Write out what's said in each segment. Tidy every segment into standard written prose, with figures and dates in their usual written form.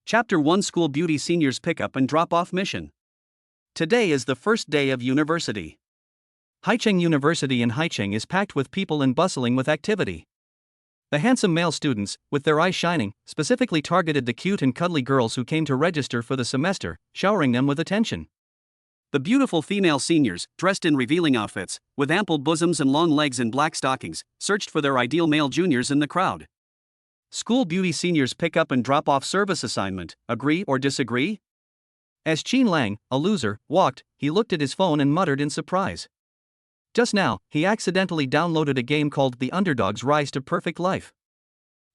Chapter 1 School Beauty Seniors Pickup and Drop-Off Mission. Today is the first day of university. Haicheng University in Haicheng is packed with people and bustling with activity. The handsome male students, with their eyes shining, specifically targeted the cute and cuddly girls who came to register for the semester, showering them with attention. The beautiful female seniors, dressed in revealing outfits, with ample bosoms and long legs in black stockings, searched for their ideal male juniors in the crowd. School Beauty Seniors Pickup and Drop-Off Service Assignment, agree or disagree? As Qin Lang, a loser, walked, he looked at his phone and muttered in surprise. Just now, he accidentally downloaded a game called The Underdog's Rise to Perfect Life.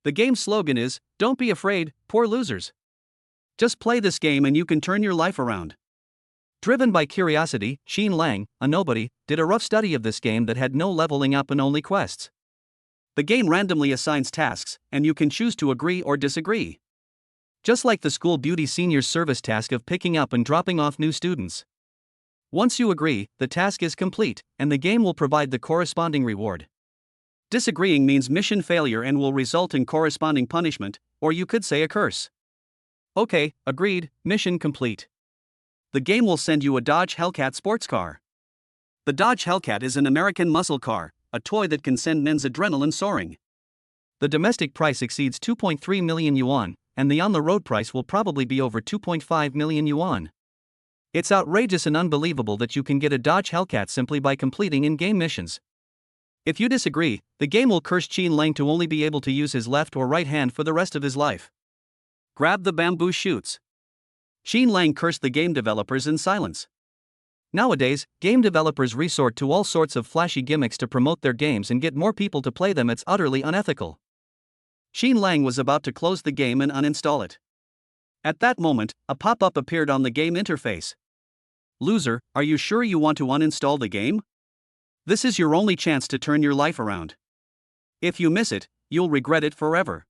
The game's slogan is, "Don't be afraid, poor losers. Just play this game and you can turn your life around." Driven by curiosity, Qin Lang, a nobody, did a rough study of this game that had no leveling up and only quests. The game randomly assigns tasks, and you can choose to agree or disagree. Just like the School Beauty Seniors service task of picking up and dropping off new students. Once you agree, the task is complete, and the game will provide the corresponding reward. Disagreeing means mission failure and will result in corresponding punishment, or you could say a curse. Okay, agreed, mission complete. The game will send you a Dodge Hellcat sports car. The Dodge Hellcat is an American muscle car, a toy that can send men's adrenaline soaring. The domestic price exceeds 2.3 million yuan, and the on-the-road price will probably be over 2.5 million yuan. It's outrageous and unbelievable that you can get a Dodge Hellcat simply by completing in-game missions. If you disagree, the game will curse Qin Lang to only be able to use his left or right hand for the rest of his life. Grab the bamboo shoots. Qin Lang cursed the game developers in silence. Nowadays, game developers resort to all sorts of flashy gimmicks to promote their games and get more people to play them. It's utterly unethical. Qin Lang was about to close the game and uninstall it. At that moment, a pop-up appeared on the game interface. "Loser, are you sure you want to uninstall the game? This is your only chance to turn your life around. If you miss it, you'll regret it forever."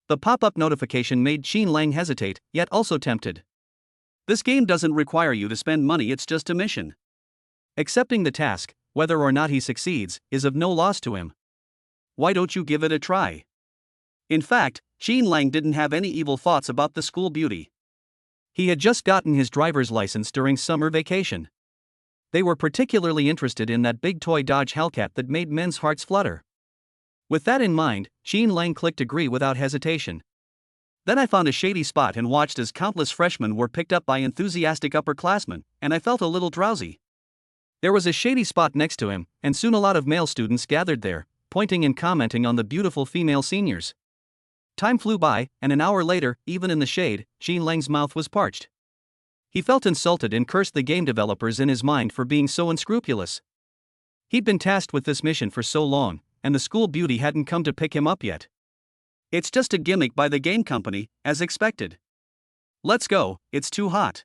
The pop-up notification made Qin Lang hesitate, yet also tempted. This game doesn't require you to spend money, it's just a mission. Accepting the task, whether or not he succeeds, is of no loss to him. Why don't you give it a try? In fact, Qin Lang didn't have any evil thoughts about the School Beauty. He had just gotten his driver's license during summer vacation. They were particularly interested in that big toy Dodge Hellcat that made men's hearts flutter. With that in mind, Qin Lang clicked agree without hesitation. Then I found a shady spot and watched as countless freshmen were picked up by enthusiastic upperclassmen, and I felt a little drowsy. There was a shady spot next to him, and soon a lot of male students gathered there, pointing and commenting on the beautiful female seniors. Time flew by, and an hour later, even in the shade, Qin Lang's mouth was parched. He felt insulted and cursed the game developers in his mind for being so unscrupulous. He'd been tasked with this mission for so long, and the School Beauty hadn't come to pick him up yet. It's just a gimmick by the game company, as expected. Let's go, it's too hot.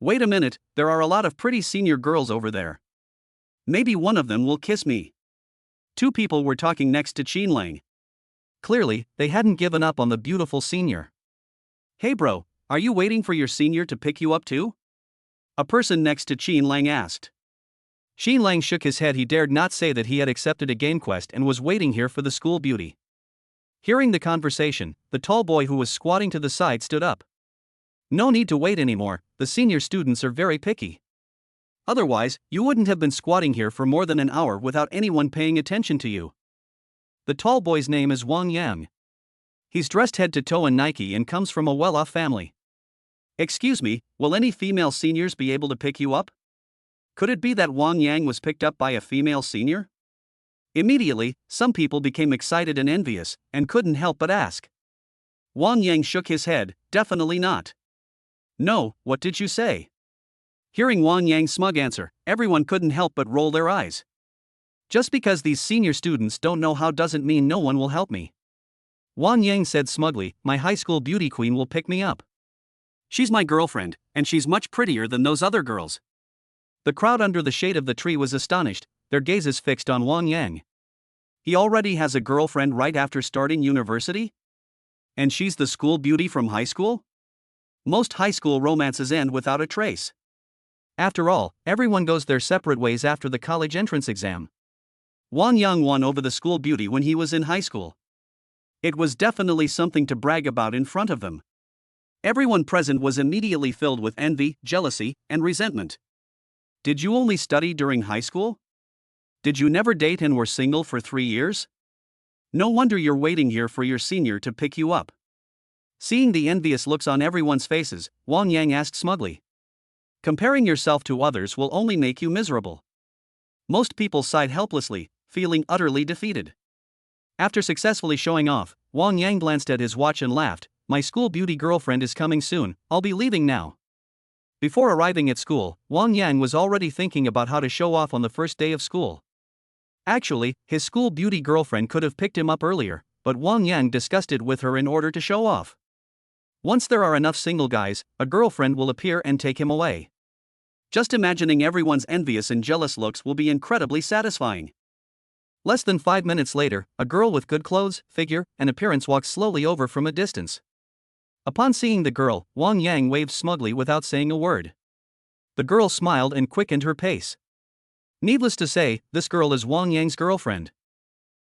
Wait a minute, there are a lot of pretty senior girls over there. Maybe one of them will kiss me. Two people were talking next to Qin Lang. Clearly, they hadn't given up on the beautiful senior. "Hey bro, are you waiting for your senior to pick you up too?" A person next to Qin Lang asked. Qin Lang shook his head. He dared not say that he had accepted a game quest and was waiting here for the School Beauty. Hearing the conversation, the tall boy who was squatting to the side stood up. "No need to wait anymore, the senior students are very picky. Otherwise, you wouldn't have been squatting here for more than an hour without anyone paying attention to you." The tall boy's name is Wang Yang. He's dressed head to toe in Nike and comes from a well-off family. "Excuse me, will any female seniors be able to pick you up?" Could it be that Wang Yang was picked up by a female senior? Immediately, some people became excited and envious, and couldn't help but ask. Wang Yang shook his head, "Definitely not." "No, what did you say?" Hearing Wang Yang's smug answer, everyone couldn't help but roll their eyes. "Just because these senior students don't know how doesn't mean no one will help me." Wang Yang said smugly, "My high school beauty queen will pick me up. She's my girlfriend, and she's much prettier than those other girls." The crowd under the shade of the tree was astonished, their gazes fixed on Wang Yang. He already has a girlfriend right after starting university? And she's the School Beauty from high school? Most high school romances end without a trace. After all, everyone goes their separate ways after the college entrance exam. Wang Yang won over the School Beauty when he was in high school. It was definitely something to brag about in front of them. Everyone present was immediately filled with envy, jealousy, and resentment. Did you only study during high school? Did you never date and were single for 3 years? No wonder you're waiting here for your senior to pick you up. Seeing the envious looks on everyone's faces, Wang Yang asked smugly. Comparing yourself to others will only make you miserable. Most people sighed helplessly, feeling utterly defeated. After successfully showing off, Wang Yang glanced at his watch and laughed. My school beauty girlfriend is coming soon, I'll be leaving now. Before arriving at school, Wang Yang was already thinking about how to show off on the first day of school. Actually, his school beauty girlfriend could have picked him up earlier, but Wang Yang discussed it with her in order to show off. Once there are enough single guys, a girlfriend will appear and take him away. Just imagining everyone's envious and jealous looks will be incredibly satisfying. Less than 5 minutes later, a girl with good clothes, figure, and appearance walks slowly over from a distance. Upon seeing the girl, Wang Yang waved smugly without saying a word. The girl smiled and quickened her pace. Needless to say, this girl is Wang Yang's girlfriend.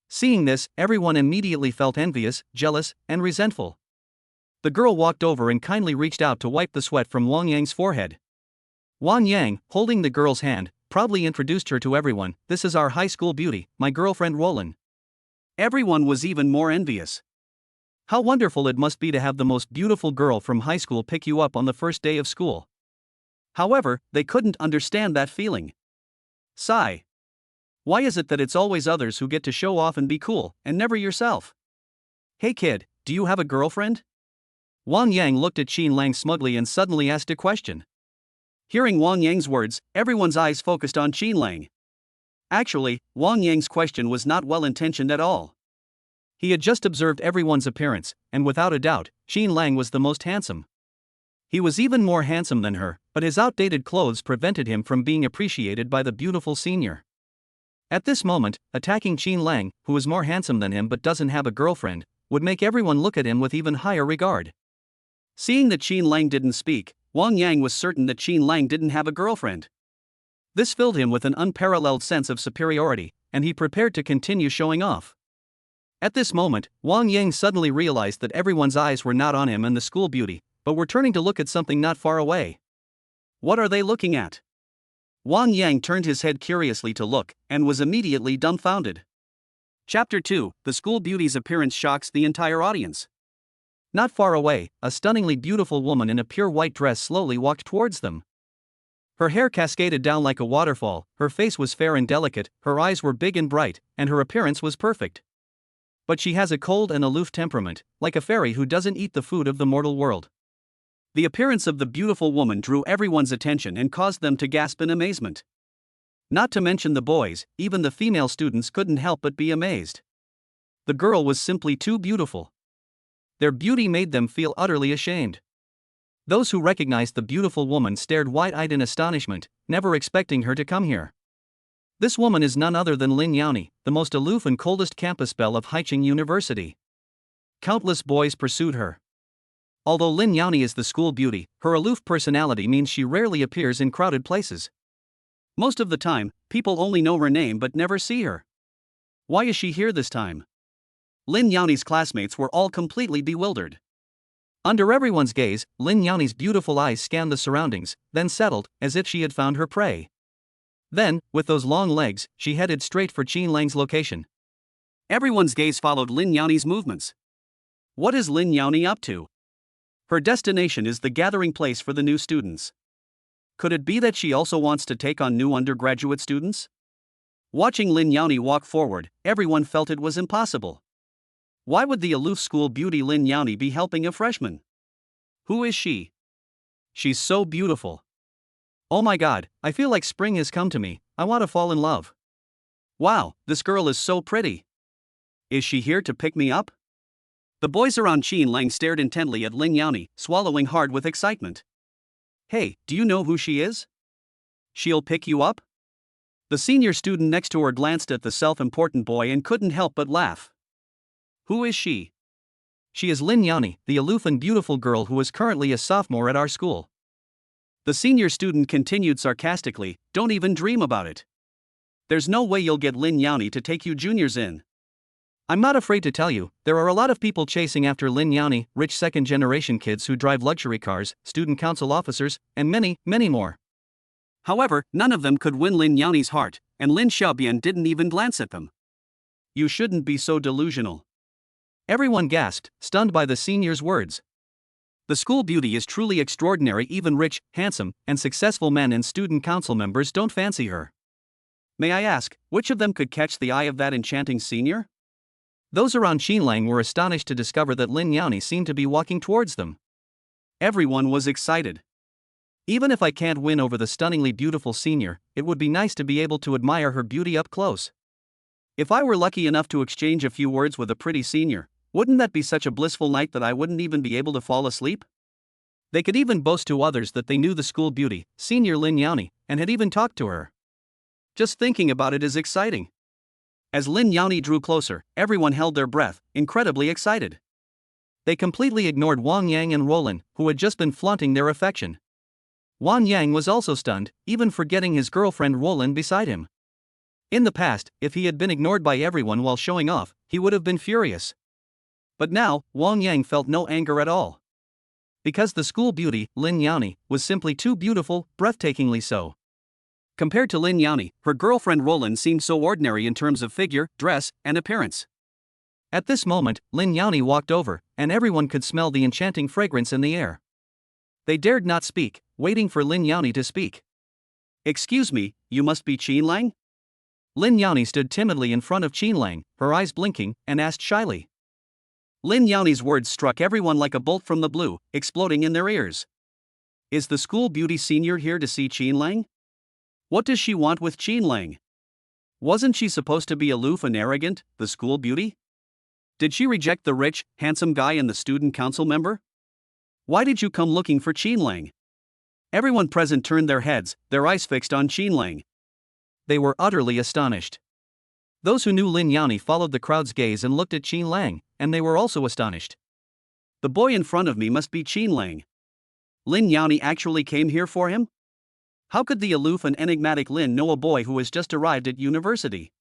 Seeing this, everyone immediately felt envious, jealous, and resentful. The girl walked over and kindly reached out to wipe the sweat from Wang Yang's forehead. Wang Yang, holding the girl's hand, proudly introduced her to everyone. This is our high school beauty, my girlfriend Roland. Everyone was even more envious. How wonderful it must be to have the most beautiful girl from high school pick you up on the first day of school. However, they couldn't understand that feeling. Sigh. Why is it that it's always others who get to show off and be cool, and never yourself? Hey kid, do you have a girlfriend? Wang Yang looked at Qin Lang smugly and suddenly asked a question. Hearing Wang Yang's words, everyone's eyes focused on Qin Lang. Actually, Wang Yang's question was not well-intentioned at all. He had just observed everyone's appearance, and without a doubt, Qin Lang was the most handsome. He was even more handsome than her, but his outdated clothes prevented him from being appreciated by the beautiful senior. At this moment, attacking Qin Lang, who is more handsome than him but doesn't have a girlfriend, would make everyone look at him with even higher regard. Seeing that Qin Lang didn't speak, Wang Yang was certain that Qin Lang didn't have a girlfriend. This filled him with an unparalleled sense of superiority, and he prepared to continue showing off. At this moment, Wang Yang suddenly realized that everyone's eyes were not on him and the school beauty, but were turning to look at something not far away. What are they looking at? Wang Yang turned his head curiously to look, and was immediately dumbfounded. Chapter 2, The School Beauty's Appearance Shocks the Entire Audience. Not far away, a stunningly beautiful woman in a pure white dress slowly walked towards them. Her hair cascaded down like a waterfall, her face was fair and delicate, her eyes were big and bright, and her appearance was perfect. But she has a cold and aloof temperament, like a fairy who doesn't eat the food of the mortal world. The appearance of the beautiful woman drew everyone's attention and caused them to gasp in amazement. Not to mention the boys, even the female students couldn't help but be amazed. The girl was simply too beautiful. Their beauty made them feel utterly ashamed. Those who recognized the beautiful woman stared wide-eyed in astonishment, never expecting her to come here. This woman is none other than Lin Yaoni, the most aloof and coldest campus belle of Haicheng University. Countless boys pursued her. Although Lin Yaoni is the school beauty, her aloof personality means she rarely appears in crowded places. Most of the time, people only know her name but never see her. Why is she here this time? Lin Yaoni's classmates were all completely bewildered. Under everyone's gaze, Lin Yaoni's beautiful eyes scanned the surroundings, then settled, as if she had found her prey. Then, with those long legs, she headed straight for Qin Lang's location. Everyone's gaze followed Lin Yaoni's movements. What is Lin Yaoni up to? Her destination is the gathering place for the new students. Could it be that she also wants to take on new undergraduate students? Watching Lin Yaoni walk forward, everyone felt it was impossible. Why would the aloof school beauty Lin Yaoni be helping a freshman? Who is she? She's so beautiful. Oh my god, I feel like spring has come to me, I want to fall in love. Wow, this girl is so pretty. Is she here to pick me up? The boys around Qin Lang stared intently at Lin Yaoni, swallowing hard with excitement. Hey, do you know who she is? She'll pick you up? The senior student next to her glanced at the self-important boy and couldn't help but laugh. Who is she? She is Lin Yaoni, the aloof and beautiful girl who is currently a sophomore at our school. The senior student continued sarcastically, don't even dream about it. There's no way you'll get Lin Yaoni to take you juniors in. I'm not afraid to tell you, there are a lot of people chasing after Lin Yaoni, rich second-generation kids who drive luxury cars, student council officers, and many, many more. However, none of them could win Lin Yaoni's heart, and Lin Xiaobian didn't even glance at them. You shouldn't be so delusional. Everyone gasped, stunned by the senior's words. The school beauty is truly extraordinary. Even rich, handsome, and successful men and student council members don't fancy her. May I ask, which of them could catch the eye of that enchanting senior? Those around Qinlang were astonished to discover that Lin Yaoni seemed to be walking towards them. Everyone was excited. Even if I can't win over the stunningly beautiful senior, it would be nice to be able to admire her beauty up close. If I were lucky enough to exchange a few words with a pretty senior, wouldn't that be such a blissful night that I wouldn't even be able to fall asleep? They could even boast to others that they knew the school beauty, senior Lin Yaoni, and had even talked to her. Just thinking about it is exciting. As Lin Yaoni drew closer, everyone held their breath, incredibly excited. They completely ignored Wang Yang and Roland, who had just been flaunting their affection. Wang Yang was also stunned, even forgetting his girlfriend Roland beside him. In the past, if he had been ignored by everyone while showing off, he would have been furious. But now, Wang Yang felt no anger at all. Because the school beauty, Lin Yaoni, was simply too beautiful, breathtakingly so. Compared to Lin Yaoni, her girlfriend Roland seemed so ordinary in terms of figure, dress, and appearance. At this moment, Lin Yaoni walked over, and everyone could smell the enchanting fragrance in the air. They dared not speak, waiting for Lin Yaoni to speak. Excuse me, you must be Qinlang? Lin Yaoni stood timidly in front of Qinlang, her eyes blinking, and asked shyly. Lin Yaoni's words struck everyone like a bolt from the blue, exploding in their ears. Is the school beauty senior here to see Qinlang? What does she want with Qinlang? Wasn't she supposed to be aloof and arrogant, the school beauty? Did she reject the rich, handsome guy and the student council member? Why did you come looking for Qinlang? Everyone present turned their heads, their eyes fixed on Qinlang. They were utterly astonished. Those who knew Lin Yaoni followed the crowd's gaze and looked at Qinlang, and they were also astonished. The boy in front of me must be Qinlang. Lin Yaoni actually came here for him? How could the aloof and enigmatic Lin know a boy who has just arrived at university?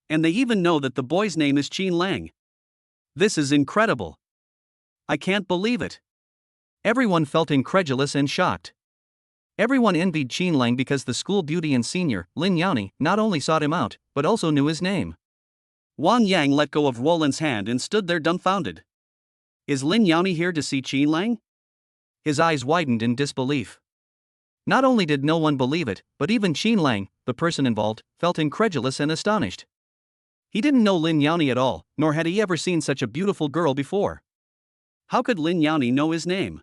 And they even know that the boy's name is Qinlang. This is incredible. I can't believe it. Everyone felt incredulous and shocked. Everyone envied Qinlang because the school beauty and senior, Lin Yaoni, not only sought him out, but also knew his name. Wang Yang let go of Roland's hand and stood there dumbfounded. Is Lin Yaoni here to see Qinlang? His eyes widened in disbelief. Not only did no one believe it, but even Qinlang, the person involved, felt incredulous and astonished. He didn't know Lin Yaoni at all, nor had he ever seen such a beautiful girl before. How could Lin Yaoni know his name?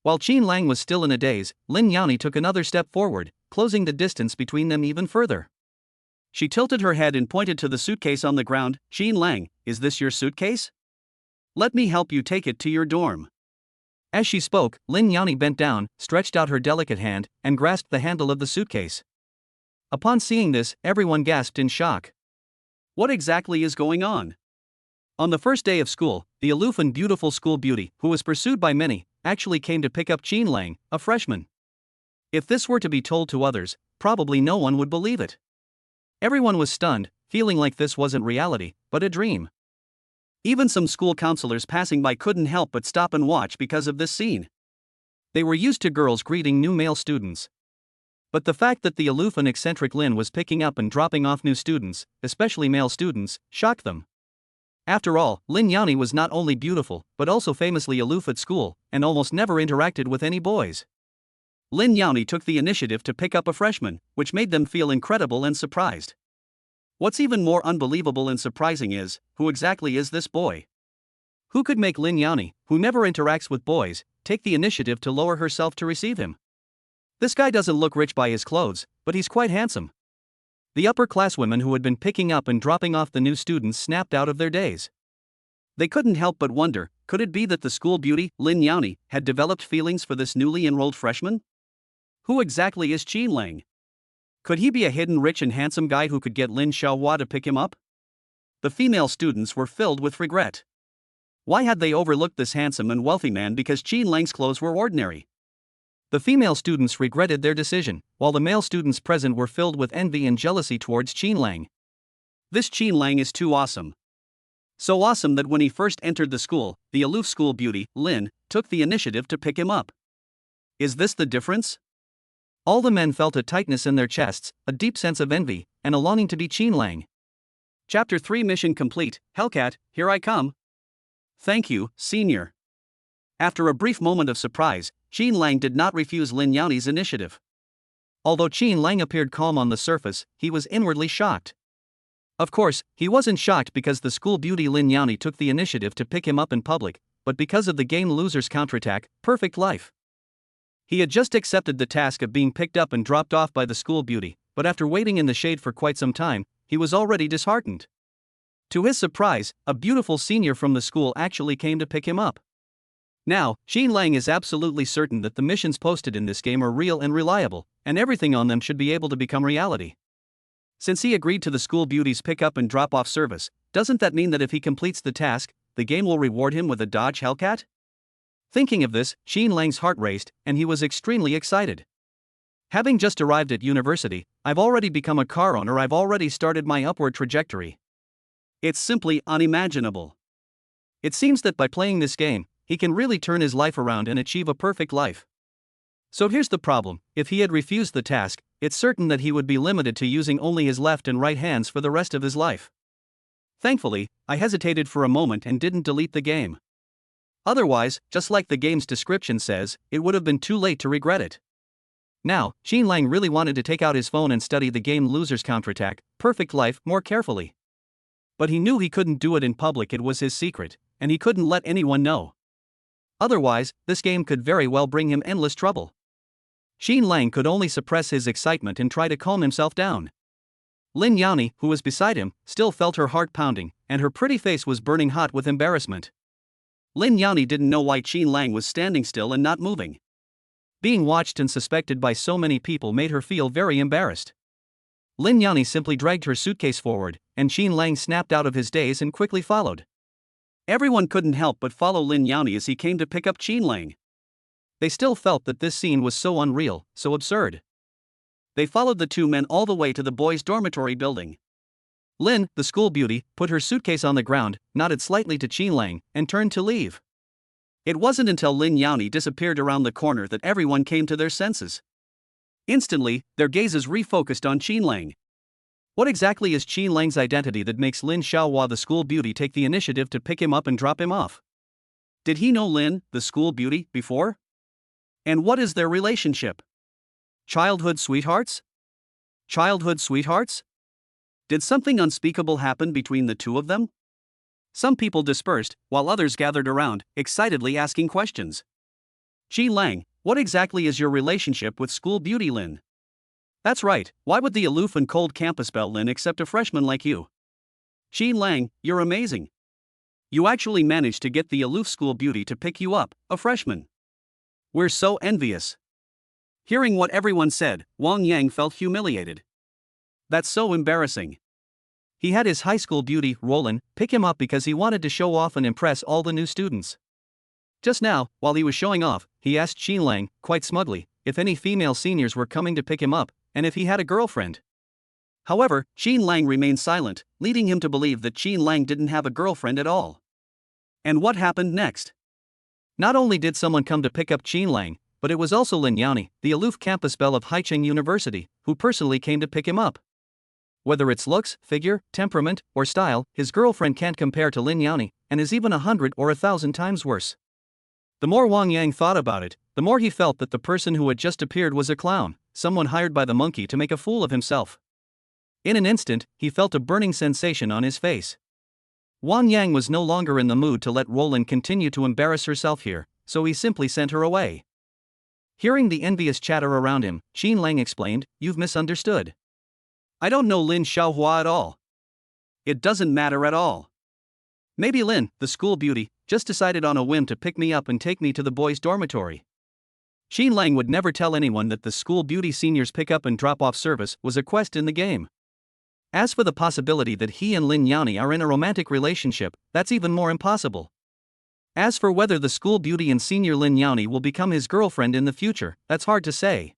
While Qinlang was still in a daze, Lin Yaoni took another step forward, closing the distance between them even further. She tilted her head and pointed to the suitcase on the ground. Qinlang, is this your suitcase? Let me help you take it to your dorm. As she spoke, Lin Yaoni bent down, stretched out her delicate hand, and grasped the handle of the suitcase. Upon seeing this, everyone gasped in shock. What exactly is going on? On the first day of school, the aloof and beautiful school beauty, who was pursued by many, actually came to pick up Qinlang, a freshman. If this were to be told to others, probably no one would believe it. Everyone was stunned, feeling like this wasn't reality, but a dream. Even some school counselors passing by couldn't help but stop and watch because of this scene. They were used to girls greeting new male students. But the fact that the aloof and eccentric Lin was picking up and dropping off new students, especially male students, shocked them. After all, Lin Yaoni was not only beautiful, but also famously aloof at school, and almost never interacted with any boys. Lin Yaoni took the initiative to pick up a freshman, which made them feel incredible and surprised. What's even more unbelievable and surprising is, who exactly is this boy? Who could make Lin Yaoni, who never interacts with boys, take the initiative to lower herself to receive him? This guy doesn't look rich by his clothes, but he's quite handsome. The upper-class women who had been picking up and dropping off the new students snapped out of their daze. They couldn't help but wonder, could it be that the school beauty, Lin Yaoni, had developed feelings for this newly enrolled freshman? Who exactly is Qinlang? Could he be a hidden rich and handsome guy who could get Lin Xiaohua to pick him up? The female students were filled with regret. Why had they overlooked this handsome and wealthy man because Qinlang's clothes were ordinary? The female students regretted their decision, while the male students present were filled with envy and jealousy towards Qinlang. This Qinlang is too awesome. So awesome that when he first entered the school, the aloof school beauty, Lin, took the initiative to pick him up. Is this the difference? All the men felt a tightness in their chests, a deep sense of envy, and a longing to be Qin Lang. Chapter 3 Mission complete. Hellcat, here I come. Thank you, Senior. After a brief moment of surprise, Qin Lang did not refuse Lin Yao's initiative. Although Qin Lang appeared calm on the surface, he was inwardly shocked. Of course, he wasn't shocked because the school beauty Lin Yao took the initiative to pick him up in public, but because of the game loser's counterattack, perfect life. He had just accepted the task of being picked up and dropped off by the school beauty, but after waiting in the shade for quite some time, he was already disheartened. To his surprise, a beautiful senior from the school actually came to pick him up. Now, Qin Lang is absolutely certain that the missions posted in this game are real and reliable, and everything on them should be able to become reality. Since he agreed to the school beauty's pick-up and drop-off service, doesn't that mean that if he completes the task, the game will reward him with a Dodge Hellcat? Thinking of this, Qin Lang's heart raced, and he was extremely excited. Having just arrived at university, I've already become a car owner. I've already started my upward trajectory. It's simply unimaginable. It seems that by playing this game, he can really turn his life around and achieve a perfect life. So here's the problem: if he had refused the task, it's certain that he would be limited to using only his left and right hands for the rest of his life. Thankfully, I hesitated for a moment and didn't delete the game. Otherwise, just like the game's description says, it would have been too late to regret it. Now, Qin Lang really wanted to take out his phone and study the game loser's counterattack, perfect life, more carefully. But he knew he couldn't do it in public. It was his secret, and he couldn't let anyone know. Otherwise, this game could very well bring him endless trouble. Qin Lang could only suppress his excitement and try to calm himself down. Lin Yao, who was beside him, still felt her heart pounding, and her pretty face was burning hot with embarrassment. Lin Yao didn't know why Qin Lang was standing still and not moving. Being watched and suspected by so many people made her feel very embarrassed. Lin Yao simply dragged her suitcase forward, and Qin Lang snapped out of his daze and quickly followed. Everyone couldn't help but follow Lin Yao as he came to pick up Qin Lang. They still felt that this scene was so unreal, so absurd. They followed the two men all the way to the boys' dormitory building. Lin, the school beauty, put her suitcase on the ground, nodded slightly to Qin Lang, and turned to leave. It wasn't until Lin Yao disappeared around the corner that everyone came to their senses. Instantly, their gazes refocused on Qin Lang. What exactly is Qin Lang's identity that makes Lin Xiaohua, the school beauty, take the initiative to pick him up and drop him off? Did he know Lin, the school beauty, before? And what is their relationship? Childhood sweethearts? Childhood sweethearts? Did something unspeakable happen between the two of them? Some people dispersed, while others gathered around, excitedly asking questions. Qin Lang, what exactly is your relationship with school beauty Lin? That's right, why would the aloof and cold campus belle Lin accept a freshman like you? Qin Lang, you're amazing. You actually managed to get the aloof school beauty to pick you up, a freshman. We're so envious. Hearing what everyone said, Wang Yang felt humiliated. That's so embarrassing. He had his high school beauty, Roland, pick him up because he wanted to show off and impress all the new students. Just now, while he was showing off, he asked Qin Lang, quite smugly, if any female seniors were coming to pick him up, and if he had a girlfriend. However, Qin Lang remained silent, leading him to believe that Qin Lang didn't have a girlfriend at all. And what happened next? Not only did someone come to pick up Qin Lang, but it was also Lin Yao, the aloof campus belle of Haicheng University, who personally came to pick him up. Whether it's looks, figure, temperament, or style, his girlfriend can't compare to Lin Yao, and is even 100 or 1,000 times worse. The more Wang Yang thought about it, the more he felt that the person who had just appeared was a clown, someone hired by the monkey to make a fool of himself. In an instant, he felt a burning sensation on his face. Wang Yang was no longer in the mood to let Roland continue to embarrass herself here, so he simply sent her away. Hearing the envious chatter around him, Qin Lang explained, "You've misunderstood. I don't know Lin Xiaohua at all. It doesn't matter at all. Maybe Lin, the school beauty, just decided on a whim to pick me up and take me to the boys' dormitory." Qin Lang would never tell anyone that the school beauty senior's pick-up and drop-off service was a quest in the game. As for the possibility that he and Lin Yao are in a romantic relationship, that's even more impossible. As for whether the school beauty and senior Lin Yao will become his girlfriend in the future, that's hard to say.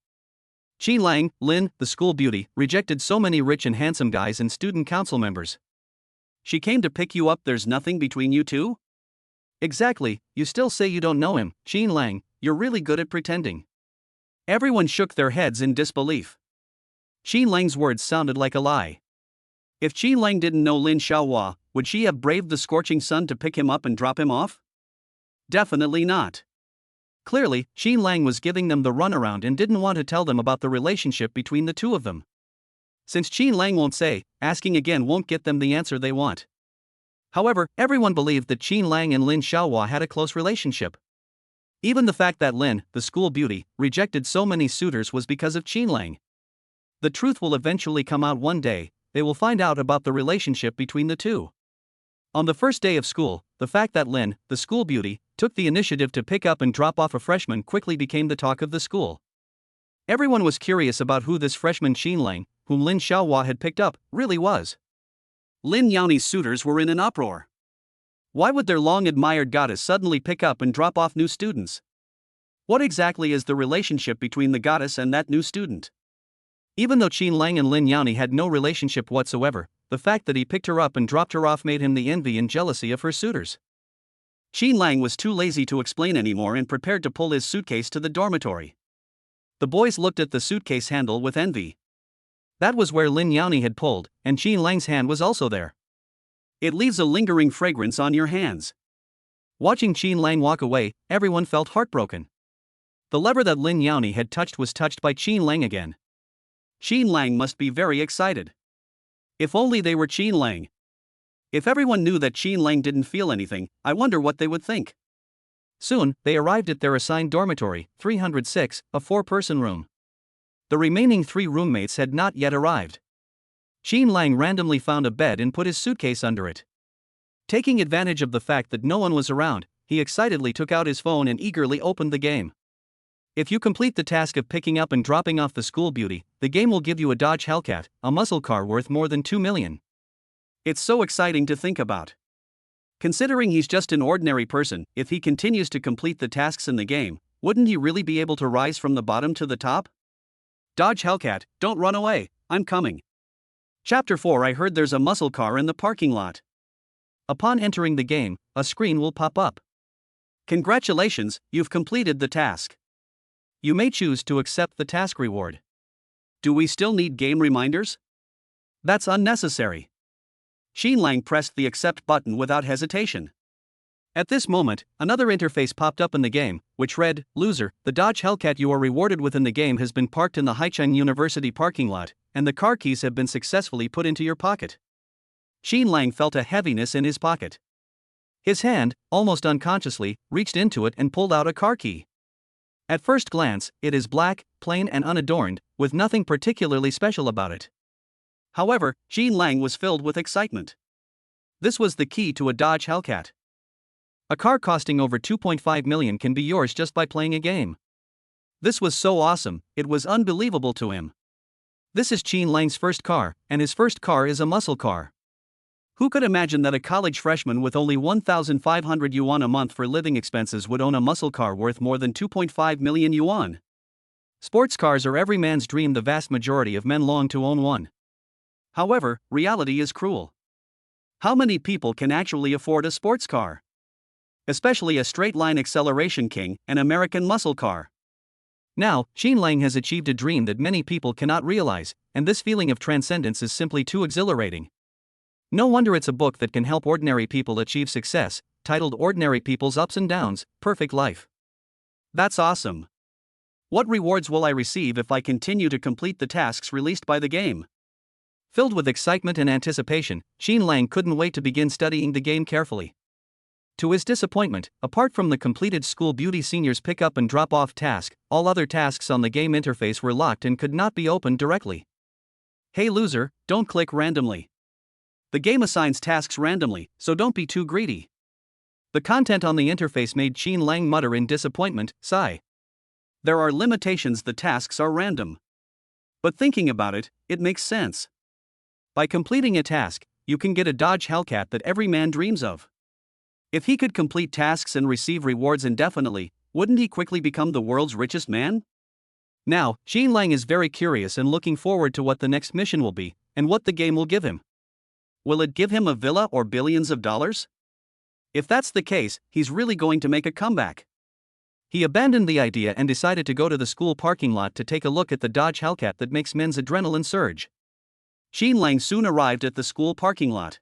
Qin Lang, Lin, the school beauty, rejected so many rich and handsome guys and student council members. She came to pick you up, there's nothing between you two? Exactly, you still say you don't know him, Qin Lang, you're really good at pretending. Everyone shook their heads in disbelief. Qin Lang's words sounded like a lie. If Qin Lang didn't know Lin Xiaohua, would she have braved the scorching sun to pick him up and drop him off? Definitely not. Clearly, Qin Lang was giving them the runaround and didn't want to tell them about the relationship between the two of them. Since Qin Lang won't say, asking again won't get them the answer they want. However, everyone believed that Qin Lang and Lin Xiaohua had a close relationship. Even the fact that Lin, the school beauty, rejected so many suitors was because of Qin Lang. The truth will eventually come out one day, they will find out about the relationship between the two. On the first day of school, the fact that Lin, the school beauty, took the initiative to pick up and drop off a freshman quickly became the talk of the school. Everyone was curious about who this freshman Qin Lang, whom Lin Xiaohua had picked up, really was. Lin Yaoni's suitors were in an uproar. Why would their long-admired goddess suddenly pick up and drop off new students? What exactly is the relationship between the goddess and that new student? Even though Qin Lang and Lin Yaoni had no relationship whatsoever, the fact that he picked her up and dropped her off made him the envy and jealousy of her suitors. Qin Lang was too lazy to explain anymore and prepared to pull his suitcase to the dormitory. The boys looked at the suitcase handle with envy. That was where Lin Yaoni had pulled, and Qin Lang's hand was also there. It leaves a lingering fragrance on your hands. Watching Qin Lang walk away, everyone felt heartbroken. The lever that Lin Yaoni had touched was touched by Qin Lang again. Qin Lang must be very excited. If only they were Qin Lang. If everyone knew that Qin Lang didn't feel anything, I wonder what they would think. Soon, they arrived at their assigned dormitory, 306, a 4-person room. The remaining 3 roommates had not yet arrived. Qin Lang randomly found a bed and put his suitcase under it. Taking advantage of the fact that no one was around, he excitedly took out his phone and eagerly opened the game. If you complete the task of picking up and dropping off the school beauty, the game will give you a Dodge Hellcat, a muscle car worth more than 2 million. It's so exciting to think about. Considering he's just an ordinary person, if he continues to complete the tasks in the game, wouldn't he really be able to rise from the bottom to the top? Dodge Hellcat, don't run away, I'm coming. Chapter 4 I heard there's a muscle car in the parking lot. Upon entering the game, a screen will pop up. Congratulations, you've completed the task. You may choose to accept the task reward. Do we still need game reminders? That's unnecessary. Qin Lang pressed the accept button without hesitation. At this moment, another interface popped up in the game, which read, "Loser, the Dodge Hellcat you are rewarded with in the game has been parked in the Haicheng University parking lot, and the car keys have been successfully put into your pocket." Qin Lang felt a heaviness in his pocket. His hand, almost unconsciously, reached into it and pulled out a car key. At first glance, it is black, plain and unadorned, with nothing particularly special about it. However, Qin Lang was filled with excitement. This was the key to a Dodge Hellcat. A car costing over 2.5 million can be yours just by playing a game. This was so awesome, it was unbelievable to him. This is Qin Lang's first car, and his first car is a muscle car. Who could imagine that a college freshman with only 1,500 yuan a month for living expenses would own a muscle car worth more than 2.5 million yuan? Sports cars are every man's dream, the vast majority of men long to own one. However, reality is cruel. How many people can actually afford a sports car? Especially a straight-line acceleration king, an American muscle car. Now, Qin Lang has achieved a dream that many people cannot realize, and this feeling of transcendence is simply too exhilarating. No wonder it's a book that can help ordinary people achieve success, titled Ordinary People's Ups and Downs, Perfect Life. That's awesome. What rewards will I receive if I continue to complete the tasks released by the game? Filled with excitement and anticipation, Qin Lang couldn't wait to begin studying the game carefully. To his disappointment, apart from the completed school beauty seniors pick up and drop off task, all other tasks on the game interface were locked and could not be opened directly. Hey loser, don't click randomly. The game assigns tasks randomly, so don't be too greedy. The content on the interface made Qin Lang mutter in disappointment, sigh. There are limitations, the tasks are random. But thinking about it, it makes sense. By completing a task, you can get a Dodge Hellcat that every man dreams of. If he could complete tasks and receive rewards indefinitely, wouldn't he quickly become the world's richest man? Now, Qin Lang is very curious and looking forward to what the next mission will be, and what the game will give him. Will it give him a villa or billions of dollars? If that's the case, he's really going to make a comeback. He abandoned the idea and decided to go to the school parking lot to take a look at the Dodge Hellcat that makes men's adrenaline surge. Xin Lang soon arrived at the school parking lot.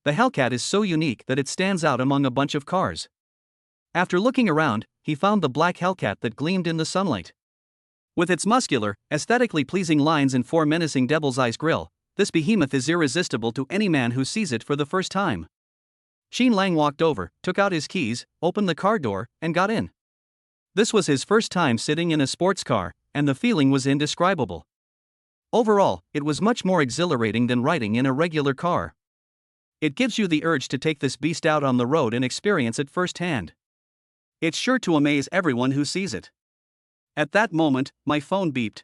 The Hellcat is so unique that it stands out among a bunch of cars. After looking around, he found the black Hellcat that gleamed in the sunlight. With its muscular, aesthetically pleasing lines and 4 menacing devil's eyes grille, this behemoth is irresistible to any man who sees it for the first time. Xin Lang walked over, took out his keys, opened the car door, and got in. This was his first time sitting in a sports car, and the feeling was indescribable. Overall, it was much more exhilarating than riding in a regular car. It gives you the urge to take this beast out on the road and experience it firsthand. It's sure to amaze everyone who sees it. At that moment, my phone beeped.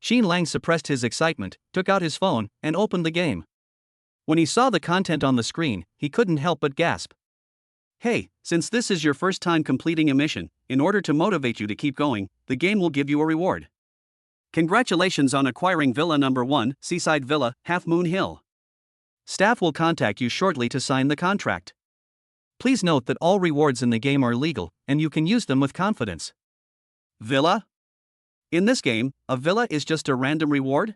Xin Lang suppressed his excitement, took out his phone, and opened the game. When he saw the content on the screen, he couldn't help but gasp. Hey, since this is your first time completing a mission, in order to motivate you to keep going, the game will give you a reward. Congratulations on acquiring Villa Number 1, Seaside Villa, Half Moon Hill. Staff will contact you shortly to sign the contract. Please note that all rewards in the game are legal, and you can use them with confidence. Villa? In this game, a villa is just a random reward?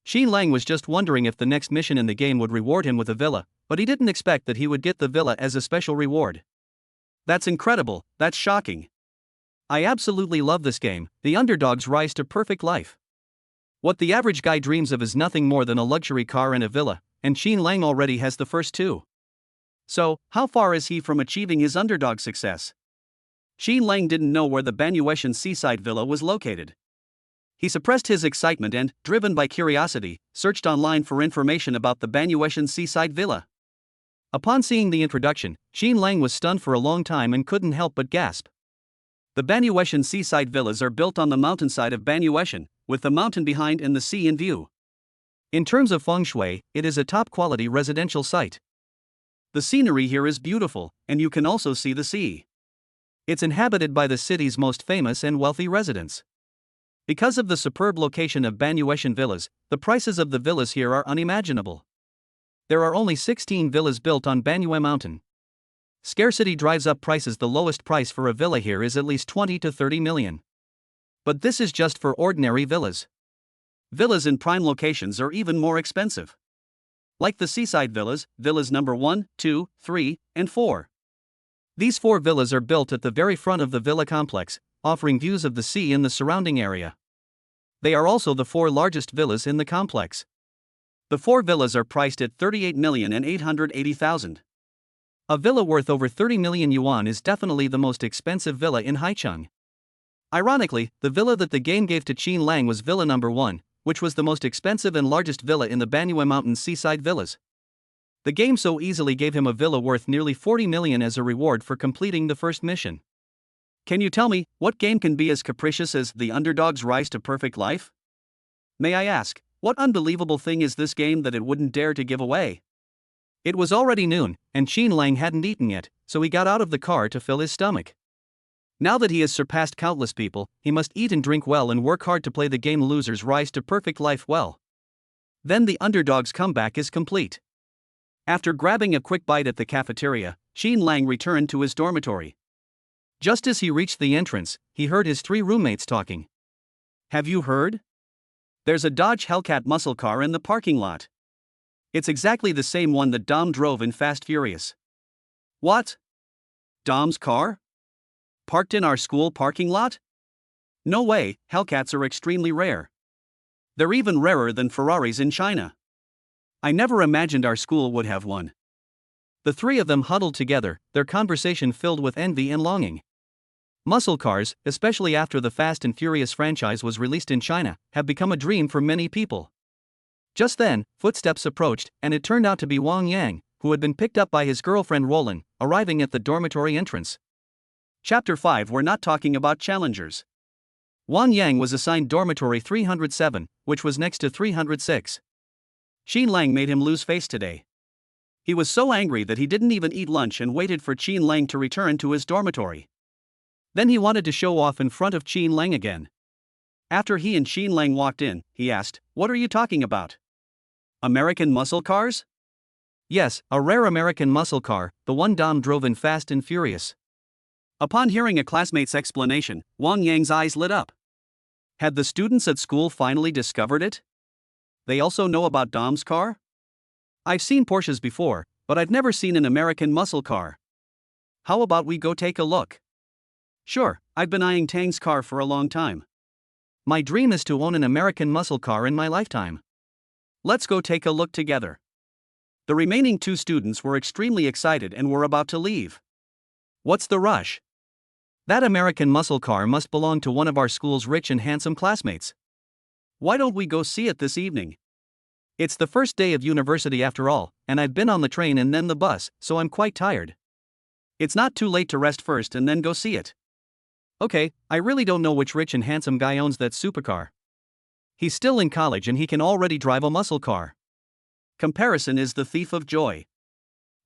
Xin Lang was just wondering if the next mission in the game would reward him with a villa, but he didn't expect that he would get the villa as a special reward. That's incredible, that's shocking. I absolutely love this game, the underdog's rise to perfect life. What the average guy dreams of is nothing more than a luxury car and a villa, and Xin Lang already has the first two. So, how far is he from achieving his underdog success? Xin Lang didn't know where the Banyueshan seaside villa was located. He suppressed his excitement and, driven by curiosity, searched online for information about the Banyueshan seaside villa. Upon seeing the introduction, Xin Lang was stunned for a long time and couldn't help but gasp. The Banyueshan seaside villas are built on the mountainside of Banyueshan, with the mountain behind and the sea in view. In terms of feng shui, it is a top-quality residential site. The scenery here is beautiful, and you can also see the sea. It's inhabited by the city's most famous and wealthy residents. Because of the superb location of Banyueshan villas, the prices of the villas here are unimaginable. There are only 16 villas built on Banyue Mountain. Scarcity drives up prices. The lowest price for a villa here is at least 20 to 30 million. But this is just for ordinary villas. Villas in prime locations are even more expensive. Like the seaside villas, villas number 1, 2, 3, and 4. These 4 villas are built at the very front of the villa complex, offering views of the sea and the surrounding area. They are also the 4 largest villas in the complex. The 4 villas are priced at 38,880,000. A villa worth over 30 million yuan is definitely the most expensive villa in Haicheng. Ironically, the villa that the game gave to Xin Lang was Villa Number 1, which was the most expensive and largest villa in the Banyue Mountain seaside villas. The game so easily gave him a villa worth nearly 40 million as a reward for completing the first mission. Can you tell me, what game can be as capricious as the underdog's rise to perfect life? May I ask, what unbelievable thing is this game that it wouldn't dare to give away? It was already noon, and Xin Lang hadn't eaten yet, so he got out of the car to fill his stomach. Now that he has surpassed countless people, he must eat and drink well and work hard to play the game Loser's Rise to Perfect Life well. Then the underdog's comeback is complete. After grabbing a quick bite at the cafeteria, Xin Lang returned to his dormitory. Just as he reached the entrance, he heard his 3 roommates talking. Have you heard? There's a Dodge Hellcat muscle car in the parking lot. It's exactly the same one that Dom drove in Fast Furious. What? Dom's car? Parked in our school parking lot? No way, Hellcats are extremely rare. They're even rarer than Ferraris in China. I never imagined our school would have one. The 3 of them huddled together, their conversation filled with envy and longing. Muscle cars, especially after the Fast and Furious franchise was released in China, have become a dream for many people. Just then, footsteps approached, and it turned out to be Wang Yang, who had been picked up by his girlfriend Roland, arriving at the dormitory entrance. Chapter 5. We're not talking about challengers. Wang Yang was assigned dormitory 307, which was next to 306. Xin Lang made him lose face today. He was so angry that he didn't even eat lunch and waited for Xin Lang to return to his dormitory. Then he wanted to show off in front of Xin Lang again. After he and Xin Lang walked in, he asked, "What are you talking about?" American muscle cars? Yes, a rare American muscle car, the one Dom drove in Fast and Furious. Upon hearing a classmate's explanation, Wang Yang's eyes lit up. Had the students at school finally discovered it? They also know about Dom's car? I've seen Porsches before, but I've never seen an American muscle car. How about we go take a look? Sure, I've been eyeing Tang's car for a long time. My dream is to own an American muscle car in my lifetime. Let's go take a look together. The remaining two students were extremely excited and were about to leave. What's the rush? That American muscle car must belong to one of our school's rich and handsome classmates. Why don't we go see it this evening? It's the first day of university after all, and I've been on the train and then the bus, so I'm quite tired. It's not too late to rest first and then go see it. Okay, I really don't know which rich and handsome guy owns that supercar. He's still in college and he can already drive a muscle car. Comparison is the thief of joy.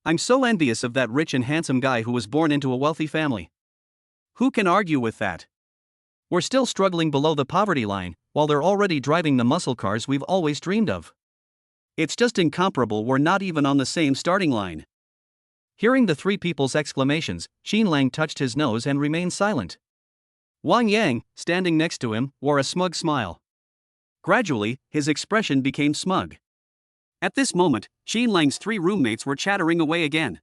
I'm so envious of that rich and handsome guy who was born into a wealthy family. Who can argue with that? We're still struggling below the poverty line, while they're already driving the muscle cars we've always dreamed of. It's just incomparable we're not even on the same starting line. Hearing the three people's exclamations, Xin Lang touched his nose and remained silent. Wang Yang, standing next to him, wore a smug smile. Gradually, his expression became smug. At this moment, Xin Lang's three roommates were chattering away again.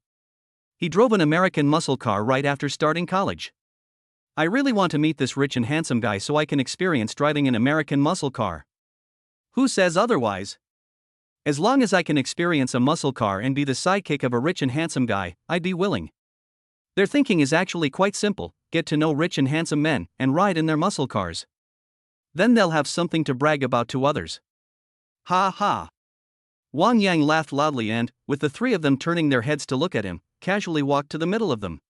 He drove an American muscle car right after starting college. I really want to meet this rich and handsome guy so I can experience driving an American muscle car. Who says otherwise? As long as I can experience a muscle car and be the sidekick of a rich and handsome guy, I'd be willing. Their thinking is actually quite simple: get to know rich and handsome men and ride in their muscle cars. Then they'll have something to brag about to others. Ha ha. Wang Yang laughed loudly and, with the three of them turning their heads to look at him, casually walked to the middle of them.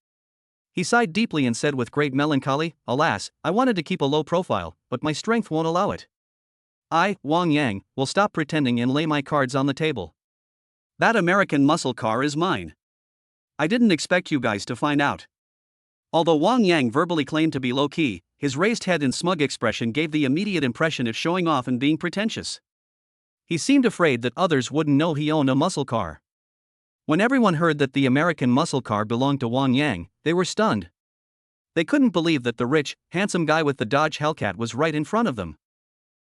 He sighed deeply and said with great melancholy, "Alas, I wanted to keep a low profile, but my strength won't allow it. I, Wang Yang, will stop pretending and lay my cards on the table. That American muscle car is mine. I didn't expect you guys to find out." Although Wang Yang verbally claimed to be low-key, his raised head and smug expression gave the immediate impression of showing off and being pretentious. He seemed afraid that others wouldn't know he owned a muscle car. When everyone heard that the American muscle car belonged to Wang Yang, they were stunned. They couldn't believe that the rich, handsome guy with the Dodge Hellcat was right in front of them.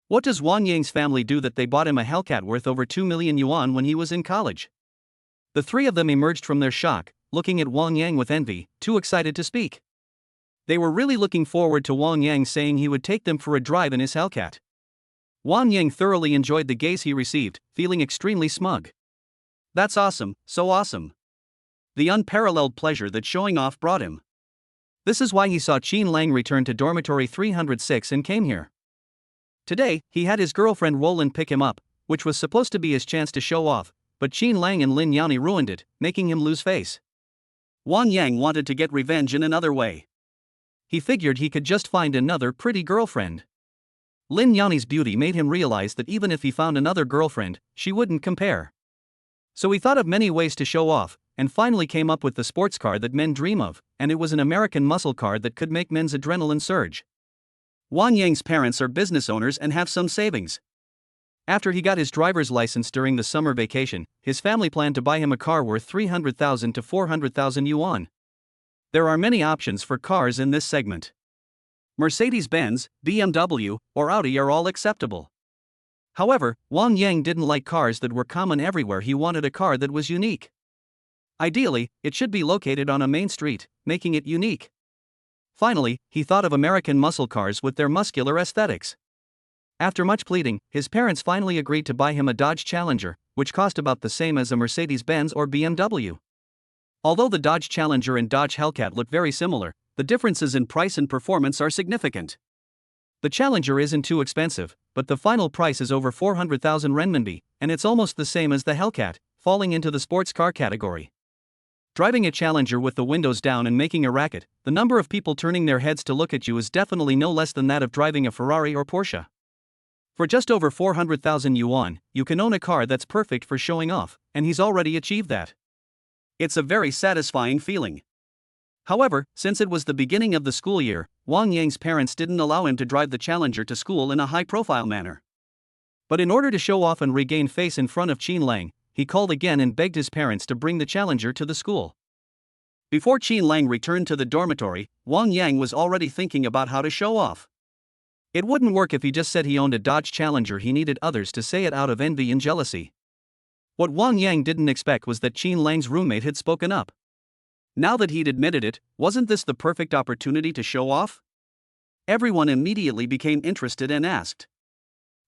What does Wang Yang's family do that they bought him a Hellcat worth over 2 million yuan when he was in college? The three of them emerged from their shock, looking at Wang Yang with envy, too excited to speak. They were really looking forward to Wang Yang saying he would take them for a drive in his Hellcat. Wang Yang thoroughly enjoyed the gaze he received, feeling extremely smug. That's awesome, so awesome. The unparalleled pleasure that showing off brought him. This is why he saw Xin Lang return to dormitory 306 and came here. Today, he had his girlfriend Roland pick him up, which was supposed to be his chance to show off, but Xin Lang and Lin Yaoni ruined it, making him lose face. Wang Yang wanted to get revenge in another way. He figured he could just find another pretty girlfriend. Lin Yaoni's beauty made him realize that even if he found another girlfriend, she wouldn't compare. So he thought of many ways to show off, and finally came up with the sports car that men dream of, and it was an American muscle car that could make men's adrenaline surge. Wang Yang's parents are business owners and have some savings. After he got his driver's license during the summer vacation, his family planned to buy him a car worth 300,000 to 400,000 yuan. There are many options for cars in this segment. Mercedes-Benz, BMW, or Audi are all acceptable. However, Wang Yang didn't like cars that were common everywhere. He wanted a car that was unique. Ideally, it should be located on a main street, making it unique. Finally, he thought of American muscle cars with their muscular aesthetics. After much pleading, his parents finally agreed to buy him a Dodge Challenger, which cost about the same as a Mercedes-Benz or BMW. Although the Dodge Challenger and Dodge Hellcat look very similar, the differences in price and performance are significant. The Challenger isn't too expensive, but the final price is over 400,000 renminbi, and it's almost the same as the Hellcat, falling into the sports car category. Driving a Challenger with the windows down and making a racket, the number of people turning their heads to look at you is definitely no less than that of driving a Ferrari or Porsche. For just over 400,000 yuan, you can own a car that's perfect for showing off, and he's already achieved that. It's a very satisfying feeling. However, since it was the beginning of the school year, Wang Yang's parents didn't allow him to drive the Challenger to school in a high-profile manner. But in order to show off and regain face in front of Qin Lang, he called again and begged his parents to bring the Challenger to the school. Before Qin Lang returned to the dormitory, Wang Yang was already thinking about how to show off. It wouldn't work if he just said he owned a Dodge Challenger, he needed others to say it out of envy and jealousy. What Wang Yang didn't expect was that Qin Lang's roommate had spoken up. Now that he'd admitted it, wasn't this the perfect opportunity to show off? Everyone immediately became interested and asked,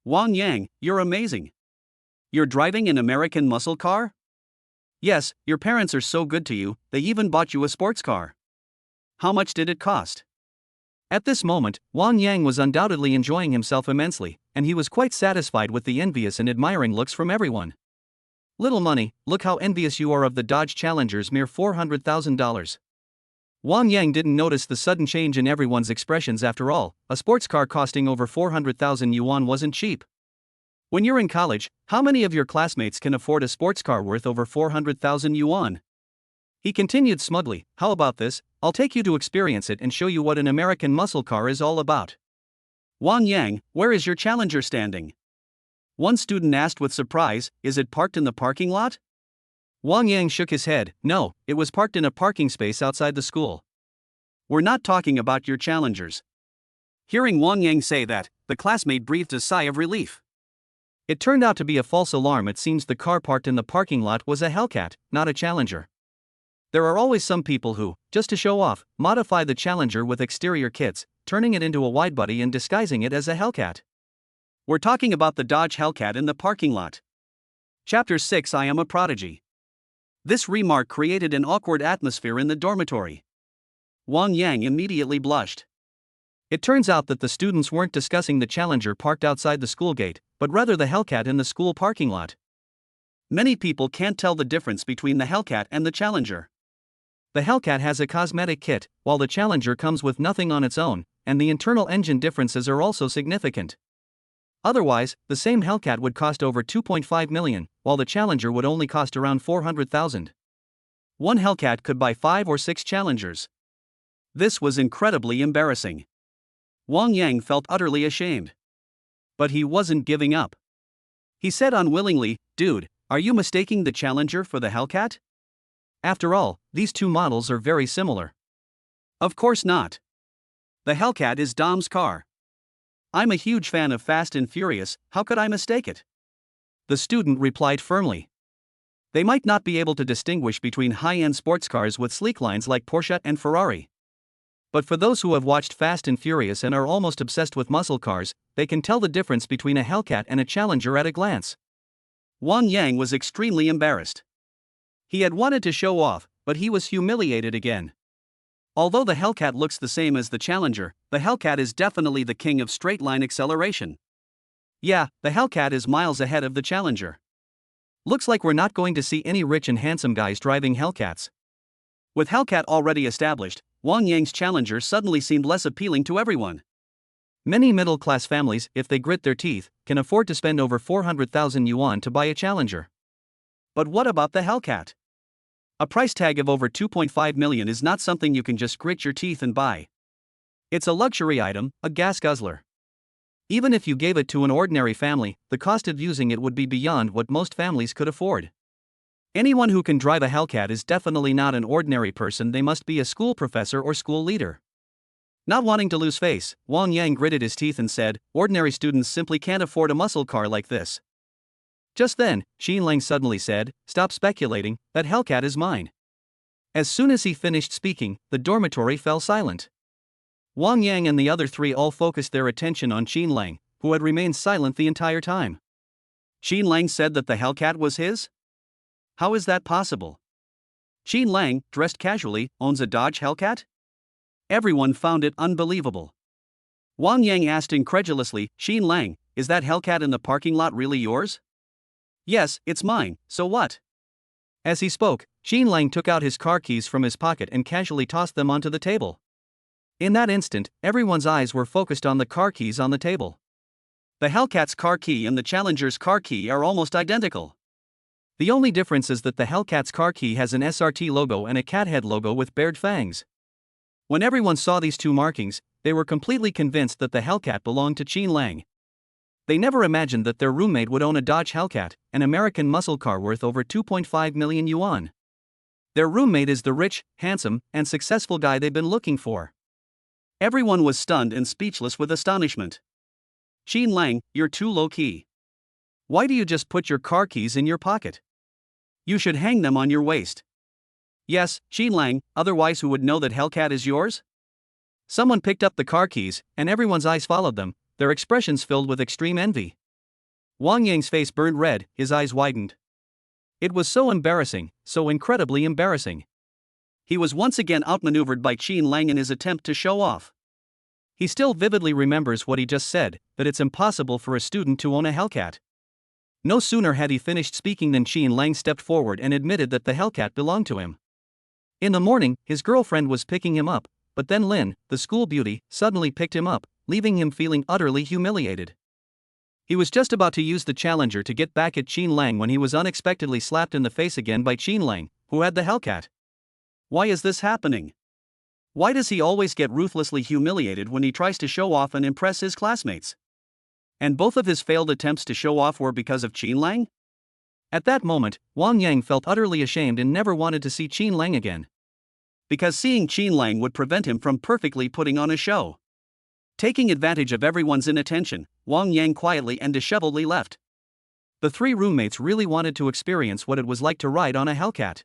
"Wang Yang, you're amazing. You're driving an American muscle car? Yes, your parents are so good to you, they even bought you a sports car. How much did it cost?" At this moment, Wang Yang was undoubtedly enjoying himself immensely, and he was quite satisfied with the envious and admiring looks from everyone. "Little money, look how envious you are of the Dodge Challenger's mere $400,000. Wang Yang didn't notice the sudden change in everyone's expressions. After all, a sports car costing over 400,000 yuan wasn't cheap. When you're in college, how many of your classmates can afford a sports car worth over 400,000 yuan? He continued smugly, "How about this? I'll take you to experience it and show you what an American muscle car is all about." "Wang Yang, where is your Challenger standing?" one student asked with surprise. "Is it parked in the parking lot?" Wang Yang shook his head. "No, it was parked in a parking space outside the school." "We're not talking about your Challengers." Hearing Wang Yang say that, the classmate breathed a sigh of relief. It turned out to be a false alarm. It seems the car parked in the parking lot was a Hellcat, not a Challenger. There are always some people who, just to show off, modify the Challenger with exterior kits, turning it into a widebody and disguising it as a Hellcat. We're talking about the Dodge Hellcat in the parking lot. Chapter 6: I Am a Prodigy. This remark created an awkward atmosphere in the dormitory. Wang Yang immediately blushed. It turns out that the students weren't discussing the Challenger parked outside the school gate, but rather the Hellcat in the school parking lot. Many people can't tell the difference between the Hellcat and the Challenger. The Hellcat has a cosmetic kit, while the Challenger comes with nothing on its own, and the internal engine differences are also significant. Otherwise, the same Hellcat would cost over 2.5 million, while the Challenger would only cost around 400,000. One Hellcat could buy 5 or 6 Challengers. This was incredibly embarrassing. Wang Yang felt utterly ashamed. But he wasn't giving up. He said unwillingly, "Dude, are you mistaking the Challenger for the Hellcat? After all, these two models are very similar." "Of course not. The Hellcat is Dom's car. I'm a huge fan of Fast and Furious, how could I mistake it?" The student replied firmly. They might not be able to distinguish between high-end sports cars with sleek lines like Porsche and Ferrari. But for those who have watched Fast and Furious and are almost obsessed with muscle cars, they can tell the difference between a Hellcat and a Challenger at a glance. Wang Yang was extremely embarrassed. He had wanted to show off, but he was humiliated again. Although the Hellcat looks the same as the Challenger, the Hellcat is definitely the king of straight-line acceleration. Yeah, the Hellcat is miles ahead of the Challenger. Looks like we're not going to see any rich and handsome guys driving Hellcats. With Hellcat already established, Wang Yang's Challenger suddenly seemed less appealing to everyone. Many middle-class families, if they grit their teeth, can afford to spend over 400,000 yuan to buy a Challenger. But what about the Hellcat? A price tag of over 2.5 million is not something you can just grit your teeth and buy. It's a luxury item, a gas guzzler. Even if you gave it to an ordinary family, the cost of using it would be beyond what most families could afford. Anyone who can drive a Hellcat is definitely not an ordinary person, they must be a school professor or school leader. Not wanting to lose face, Wang Yang gritted his teeth and said, "Ordinary students simply can't afford a muscle car like this." Just then, Qin Lang suddenly said, "Stop speculating, that Hellcat is mine." As soon as he finished speaking, the dormitory fell silent. Wang Yang and the other three all focused their attention on Qin Lang, who had remained silent the entire time. Qin Lang said that the Hellcat was his? How is that possible? Qin Lang, dressed casually, owns a Dodge Hellcat? Everyone found it unbelievable. Wang Yang asked incredulously, "Qin Lang, is that Hellcat in the parking lot really yours?" "Yes, it's mine, so what?" As he spoke, Qin Lang took out his car keys from his pocket and casually tossed them onto the table. In that instant, everyone's eyes were focused on the car keys on the table. The Hellcat's car key and the Challenger's car key are almost identical. The only difference is that the Hellcat's car key has an SRT logo and a cat head logo with bared fangs. When everyone saw these two markings, they were completely convinced that the Hellcat belonged to Qin Lang. They never imagined that their roommate would own a Dodge Hellcat, an American muscle car worth over 2.5 million yuan. Their roommate is the rich, handsome, and successful guy they've been looking for. Everyone was stunned and speechless with astonishment. Qin Lang, you're too low-key. Why do you just put your car keys in your pocket? You should hang them on your waist. Yes, Qin Lang, otherwise who would know that Hellcat is yours? Someone picked up the car keys, and everyone's eyes followed them, their expressions filled with extreme envy. Wang Yang's face burned red, his eyes widened. It was so embarrassing, so incredibly embarrassing. He was once again outmaneuvered by Qin Lang in his attempt to show off. He still vividly remembers what he just said, that it's impossible for a student to own a Hellcat. No sooner had he finished speaking than Qin Lang stepped forward and admitted that the Hellcat belonged to him. In the morning, his girlfriend was picking him up, but then Lin, the school beauty, suddenly picked him up, leaving him feeling utterly humiliated. He was just about to use the Challenger to get back at Qin Lang when he was unexpectedly slapped in the face again by Qin Lang, who had the Hellcat. Why is this happening? Why does he always get ruthlessly humiliated when he tries to show off and impress his classmates? And both of his failed attempts to show off were because of Qin Lang? At that moment, Wang Yang felt utterly ashamed and never wanted to see Qin Lang again. Because seeing Qin Lang would prevent him from perfectly putting on a show. Taking advantage of everyone's inattention, Wang Yang quietly and disheveledly left. The three roommates really wanted to experience what it was like to ride on a Hellcat.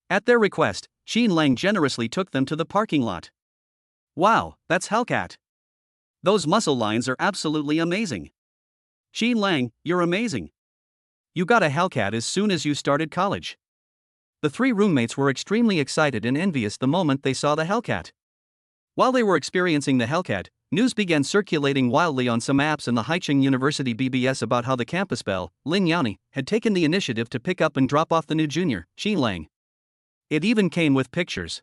At their request, Qin Lang generously took them to the parking lot. Wow, that's Hellcat. Those muscle lines are absolutely amazing. Qin Lang, you're amazing. You got a Hellcat as soon as you started college. The three roommates were extremely excited and envious the moment they saw the Hellcat. While they were experiencing the Hellcat, news began circulating wildly on some apps in the Haicheng University BBS about how the campus belle, Lin Yaoni, had taken the initiative to pick up and drop off the new junior, Qin Lang. It even came with pictures.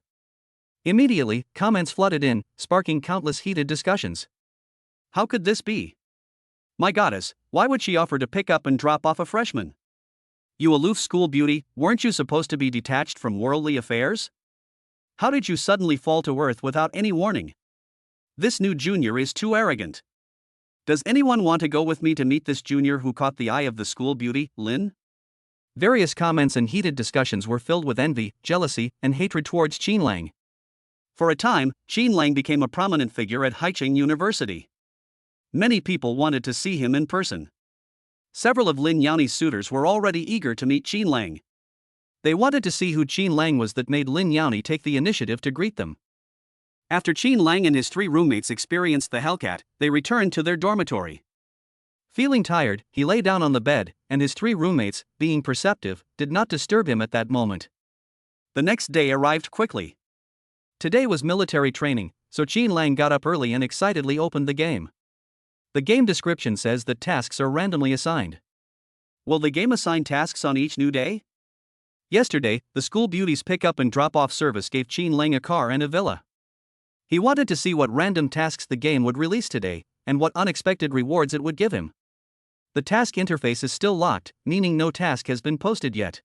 Immediately, comments flooded in, sparking countless heated discussions. How could this be? My goddess, why would she offer to pick up and drop off a freshman? You aloof school beauty, weren't you supposed to be detached from worldly affairs? How did you suddenly fall to earth without any warning? This new junior is too arrogant. Does anyone want to go with me to meet this junior who caught the eye of the school beauty, Lin? Various comments and heated discussions were filled with envy, jealousy, and hatred towards Qin Lang. For a time, Qin Lang became a prominent figure at Haicheng University. Many people wanted to see him in person. Several of Lin Yaoni's suitors were already eager to meet Qin Lang. They wanted to see who Qin Lang was that made Lin Yaoni take the initiative to greet them. After Qin Lang and his three roommates experienced the Hellcat, they returned to their dormitory. Feeling tired, he lay down on the bed, and his three roommates, being perceptive, did not disturb him at that moment. The next day arrived quickly. Today was military training, so Qin Lang got up early and excitedly opened the game. The game description says that tasks are randomly assigned. Will the game assign tasks on each new day? Yesterday, the school beauty's pick-up and drop-off service gave Qin Lang a car and a villa. He wanted to see what random tasks the game would release today, and what unexpected rewards it would give him. The task interface is still locked, meaning no task has been posted yet.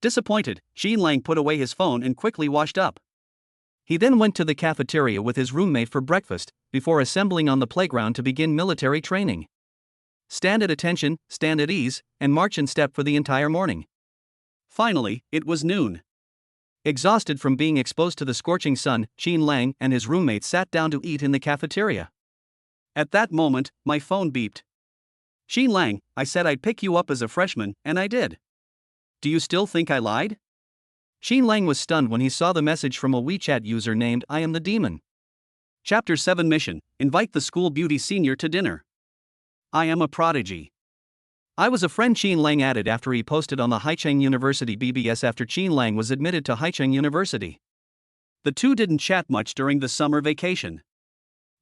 Disappointed, Qin Lang put away his phone and quickly washed up. He then went to the cafeteria with his roommate for breakfast, before assembling on the playground to begin military training. Stand at attention, stand at ease, and march in step for the entire morning. Finally, it was noon. Exhausted from being exposed to the scorching sun, Qin Lang and his roommate sat down to eat in the cafeteria. At that moment, my phone beeped. Qin Lang, I said I'd pick you up as a freshman, and I did. Do you still think I lied? Qin Lang was stunned when he saw the message from a WeChat user named I Am the Demon. Chapter 7 Mission, Invite the School Beauty Senior to Dinner. I am a prodigy. I was a friend, Qin Lang added after he posted on the Haicheng University BBS after Qin Lang was admitted to Haicheng University. The two didn't chat much during the summer vacation.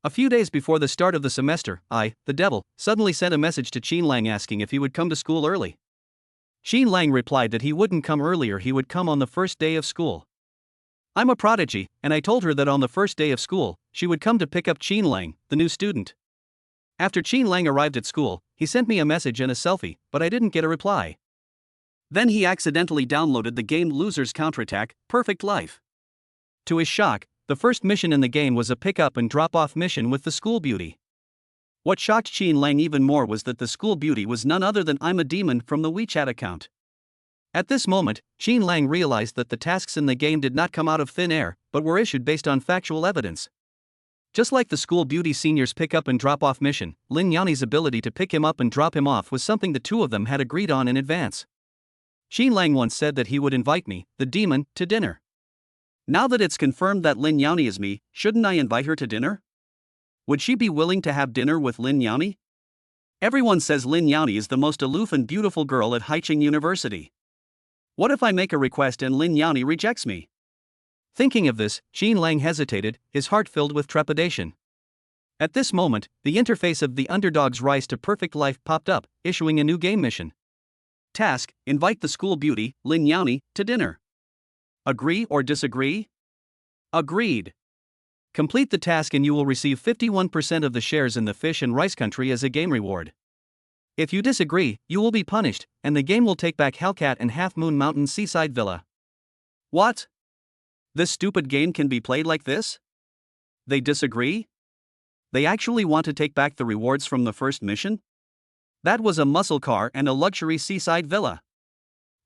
A few days before the start of the semester, I, the devil, suddenly sent a message to Qin Lang asking if he would come to school early. Qin Lang replied that he wouldn't come earlier, he would come on the first day of school. I'm a prodigy, and I told her that on the first day of school, she would come to pick up Qin Lang, the new student. After Qin Lang arrived at school, he sent me a message and a selfie, but I didn't get a reply. Then he accidentally downloaded the game Loser's Counterattack, Perfect Life. To his shock, the first mission in the game was a pick-up and drop-off mission with the school beauty. What shocked Qin Lang even more was that the school beauty was none other than I'm a Demon from the WeChat account. At this moment, Qin Lang realized that the tasks in the game did not come out of thin air, but were issued based on factual evidence. Just like the school beauty senior's pick up and drop off mission, Lin Yani's ability to pick him up and drop him off was something the two of them had agreed on in advance. Qin Lang once said that he would invite me, the demon, to dinner. Now that it's confirmed that Lin Yani is me, shouldn't I invite her to dinner? Would she be willing to have dinner with Lin Yani? Everyone says Lin Yani is the most aloof and beautiful girl at Haicheng University. What if I make a request and Lin Yani rejects me? Thinking of this, Qin Lang hesitated, his heart filled with trepidation. At this moment, the interface of the underdog's Rise to Perfect Life popped up, issuing a new game mission. Task: invite the school beauty, Lin Yani, to dinner. Agree or disagree? Agreed. Complete the task and you will receive 51% of the shares in the Fish and Rice Country as a game reward. If you disagree, you will be punished, and the game will take back Hellcat and Half Moon Mountain Seaside Villa. What? This stupid game can be played like this? They disagree? They actually want to take back the rewards from the first mission? That was a muscle car and a luxury seaside villa.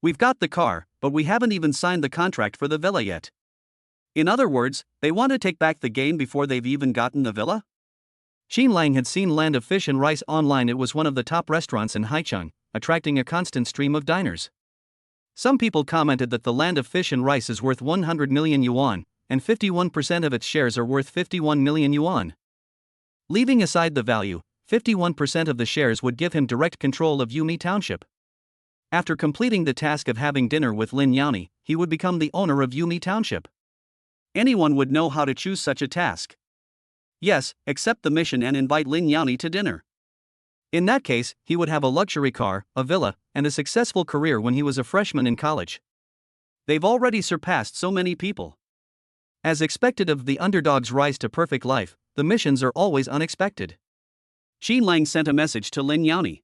We've got the car, but we haven't even signed the contract for the villa yet. In other words, they want to take back the game before they've even gotten the villa? Qin Lang had seen Land of Fish and Rice online. It was one of the top restaurants in Haicheng, attracting a constant stream of diners. Some people commented that the Land of Fish and Rice is worth 100 million yuan, and 51% of its shares are worth 51 million yuan. Leaving aside the value, 51% of the shares would give him direct control of Yumi Township. After completing the task of having dinner with Lin Yani, he would become the owner of Yumi Township. Anyone would know how to choose such a task. Yes, accept the mission and invite Lin Yani to dinner. In that case, he would have a luxury car, a villa, and a successful career when he was a freshman in college. They've already surpassed so many people. As expected of the underdog's rise to perfect life, the missions are always unexpected. Qin Lang sent a message to Lin Yani.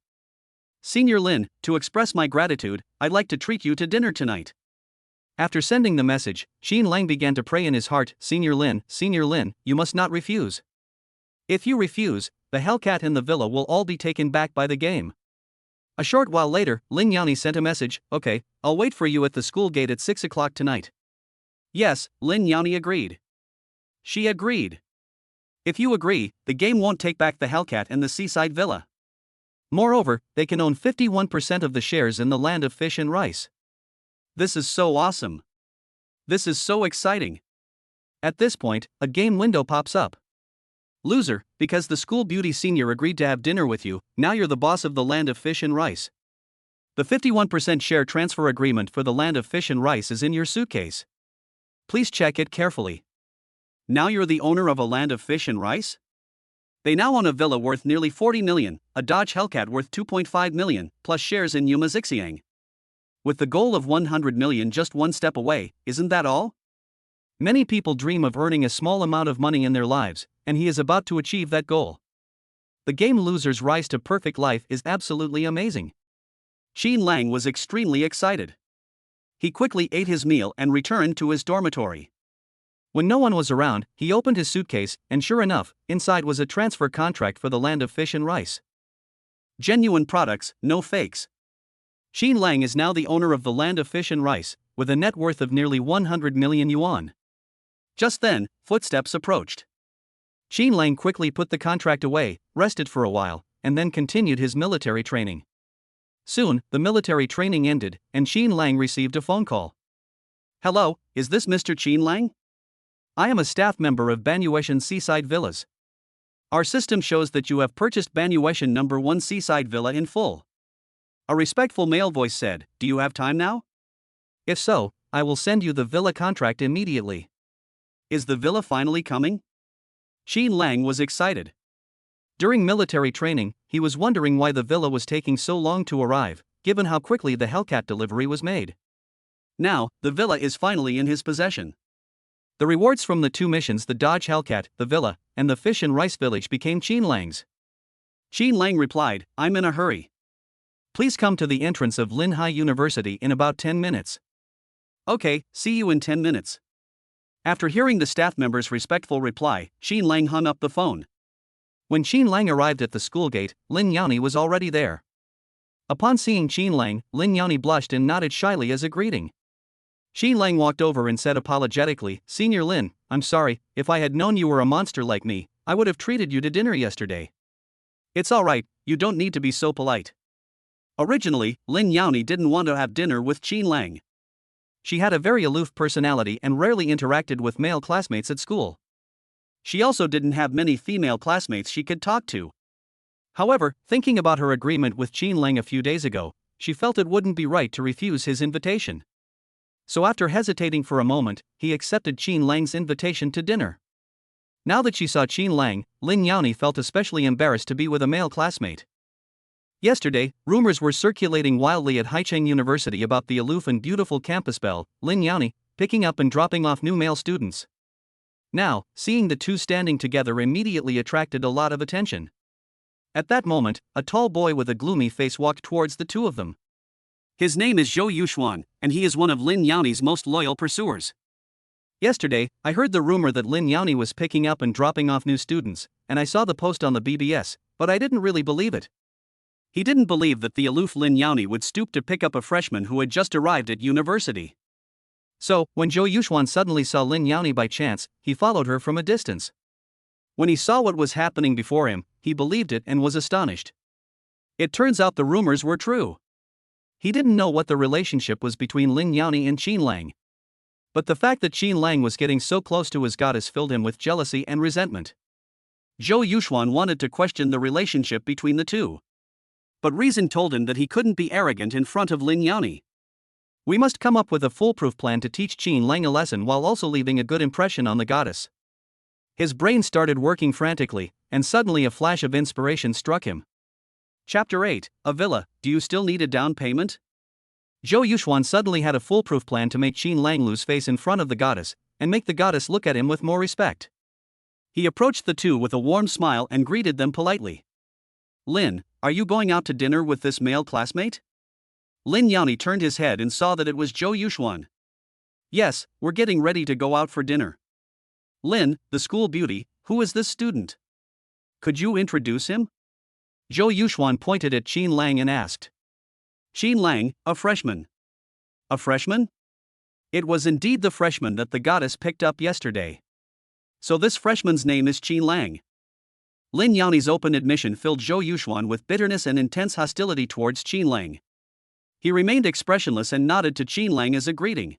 Senior Lin, to express my gratitude, I'd like to treat you to dinner tonight. After sending the message, Qin Lang began to pray in his heart, Senior Lin, you must not refuse. If you refuse, the Hellcat and the villa will all be taken back by the game. A short while later, Lin Yani sent a message, okay, I'll wait for you at the school gate at 6 o'clock tonight. Yes, Lin Yani agreed. She agreed. If you agree, the game won't take back the Hellcat and the seaside villa. Moreover, they can own 51% of the shares in the Land of Fish and Rice. This is so awesome. This is so exciting. At this point, a game window pops up. Loser, because the school beauty senior agreed to have dinner with you, now you're the boss of the Land of Fish and Rice. The 51% share transfer agreement for the Land of Fish and Rice is in your suitcase. Please check it carefully. Now you're the owner of a Land of Fish and Rice? They now own a villa worth nearly 40 million, a Dodge Hellcat worth 2.5 million, plus shares in Yuma Zixiang. With the goal of 100 million just one step away, isn't that all? Many people dream of earning a small amount of money in their lives, and he is about to achieve that goal. The game Loser's Rise to Perfect Life is absolutely amazing. Qin Lang was extremely excited. He quickly ate his meal and returned to his dormitory. When no one was around, he opened his suitcase, and sure enough, inside was a transfer contract for the Land of Fish and Rice. Genuine products, no fakes. Qin Lang is now the owner of the Land of Fish and Rice, with a net worth of nearly 100 million yuan. Just then, footsteps approached. Qin Lang quickly put the contract away, rested for a while, and then continued his military training. Soon, the military training ended, and Qin Lang received a phone call. Hello, is this Mr. Qin Lang? I am a staff member of Banyueshan Seaside Villas. Our system shows that you have purchased Banyueshan No. 1 Seaside Villa in full. A respectful male voice said, do you have time now? If so, I will send you the villa contract immediately. Is the villa finally coming? Qin Lang was excited. During military training, he was wondering why the villa was taking so long to arrive, given how quickly the Hellcat delivery was made. Now, the villa is finally in his possession. The rewards from the two missions, the Dodge Hellcat, the villa, and the Fish and Rice Village, became Qin Lang's. Qin Lang replied, I'm in a hurry. Please come to the entrance of Linhai University in about 10 minutes. Okay, see you in 10 minutes. After hearing the staff member's respectful reply, Qin Lang hung up the phone. When Qin Lang arrived at the school gate, Lin Yaoni was already there. Upon seeing Qin Lang, Lin Yaoni blushed and nodded shyly as a greeting. Qin Lang walked over and said apologetically, "Senior Lin, I'm sorry, if I had known you were a monster like me, I would have treated you to dinner yesterday." "It's alright, you don't need to be so polite." Originally, Lin Yaoni didn't want to have dinner with Qin Lang. She had a very aloof personality and rarely interacted with male classmates at school. She also didn't have many female classmates she could talk to. However, thinking about her agreement with Qin Lang a few days ago, she felt it wouldn't be right to refuse his invitation. So after hesitating for a moment, he accepted Qin Lang's invitation to dinner. Now that she saw Qin Lang, Lin Yaoni felt especially embarrassed to be with a male classmate. Yesterday, rumors were circulating wildly at Haicheng University about the aloof and beautiful campus belle, Lin Yaoni, picking up and dropping off new male students. Now, seeing the two standing together immediately attracted a lot of attention. At that moment, a tall boy with a gloomy face walked towards the two of them. His name is Zhou Yuxuan, and he is one of Lin Yaoni's most loyal pursuers. Yesterday, I heard the rumor that Lin Yaoni was picking up and dropping off new students, and I saw the post on the BBS, but I didn't really believe it. He didn't believe that the aloof Lin Yaoni would stoop to pick up a freshman who had just arrived at university. So, when Zhou Yuxuan suddenly saw Lin Yaoni by chance, he followed her from a distance. When he saw what was happening before him, he believed it and was astonished. It turns out the rumors were true. He didn't know what the relationship was between Lin Yaoni and Qin Lang. But the fact that Qin Lang was getting so close to his goddess filled him with jealousy and resentment. Zhou Yuxuan wanted to question the relationship between the two. But reason told him that he couldn't be arrogant in front of Lin Yaoni. We must come up with a foolproof plan to teach Qin Lang a lesson while also leaving a good impression on the goddess. His brain started working frantically, and suddenly a flash of inspiration struck him. Chapter 8, A Villa, Do You Still Need a Down Payment? Zhou Yuxuan suddenly had a foolproof plan to make Qin Lang lose face in front of the goddess, and make the goddess look at him with more respect. He approached the two with a warm smile and greeted them politely. "Lin, are you going out to dinner with this male classmate?" Lin Yaoni turned his head and saw that it was Zhou Yuxuan. "Yes, we're getting ready to go out for dinner." "Lin, the school beauty, who is this student? Could you introduce him?" Zhou Yuxuan pointed at Qin Lang and asked. "Qin Lang, a freshman." "A freshman?" It was indeed the freshman that the goddess picked up yesterday. So this freshman's name is Qin Lang. Lin Yaoni's open admission filled Zhou Yuxuan with bitterness and intense hostility towards Qin Lang. He remained expressionless and nodded to Qin Lang as a greeting.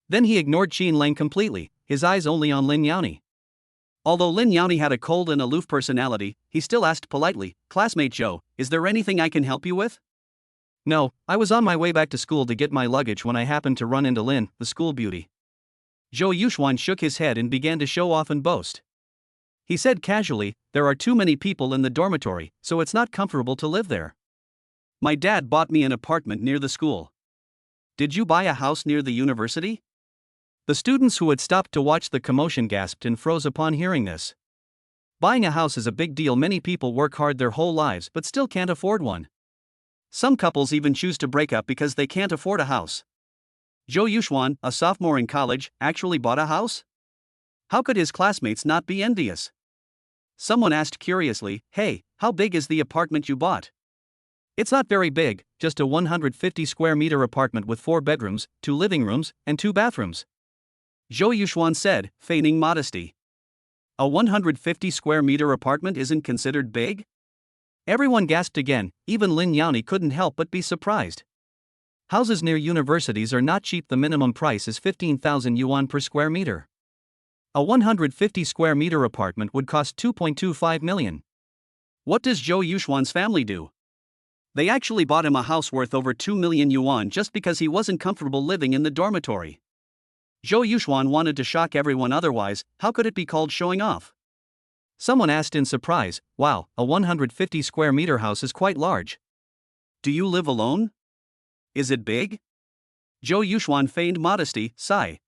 Then he ignored Qin Lang completely, his eyes only on Lin Yaoni. Although Lin Yaoni had a cold and aloof personality, he still asked politely, "Classmate Zhou, is there anything I can help you with?" "No, I was on my way back to school to get my luggage when I happened to run into Lin, the school beauty." Zhou Yuxuan shook his head and began to show off and boast. He said casually, "There are too many people in the dormitory, so it's not comfortable to live there. My dad bought me an apartment near the school." "Did you buy a house near the university?" The students who had stopped to watch the commotion gasped and froze upon hearing this. Buying a house is a big deal. Many people work hard their whole lives but still can't afford one. Some couples even choose to break up because they can't afford a house. Zhou Yuxuan, a sophomore in college, actually bought a house? How could his classmates not be envious? Someone asked curiously, "Hey, how big is the apartment you bought?" "It's not very big, just a 150 square meter apartment with 4 bedrooms, 2 living rooms, and 2 bathrooms." Zhou Yuxuan said, feigning modesty. A 150 square meter apartment isn't considered big? Everyone gasped again, even Lin Yaoni couldn't help but be surprised. Houses near universities are not cheap. The minimum price is 15,000 yuan per square meter. A 150 square meter apartment would cost 2.25 million. What does Zhou Yuxuan's family do? They actually bought him a house worth over 2 million yuan just because he wasn't comfortable living in the dormitory. Zhou Yuxuan wanted to shock everyone, otherwise, how could it be called showing off? Someone asked in surprise, "Wow, a 150 square meter house is quite large. Do you live alone? Is it big?" Zhou Yuxuan feigned modesty, sigh.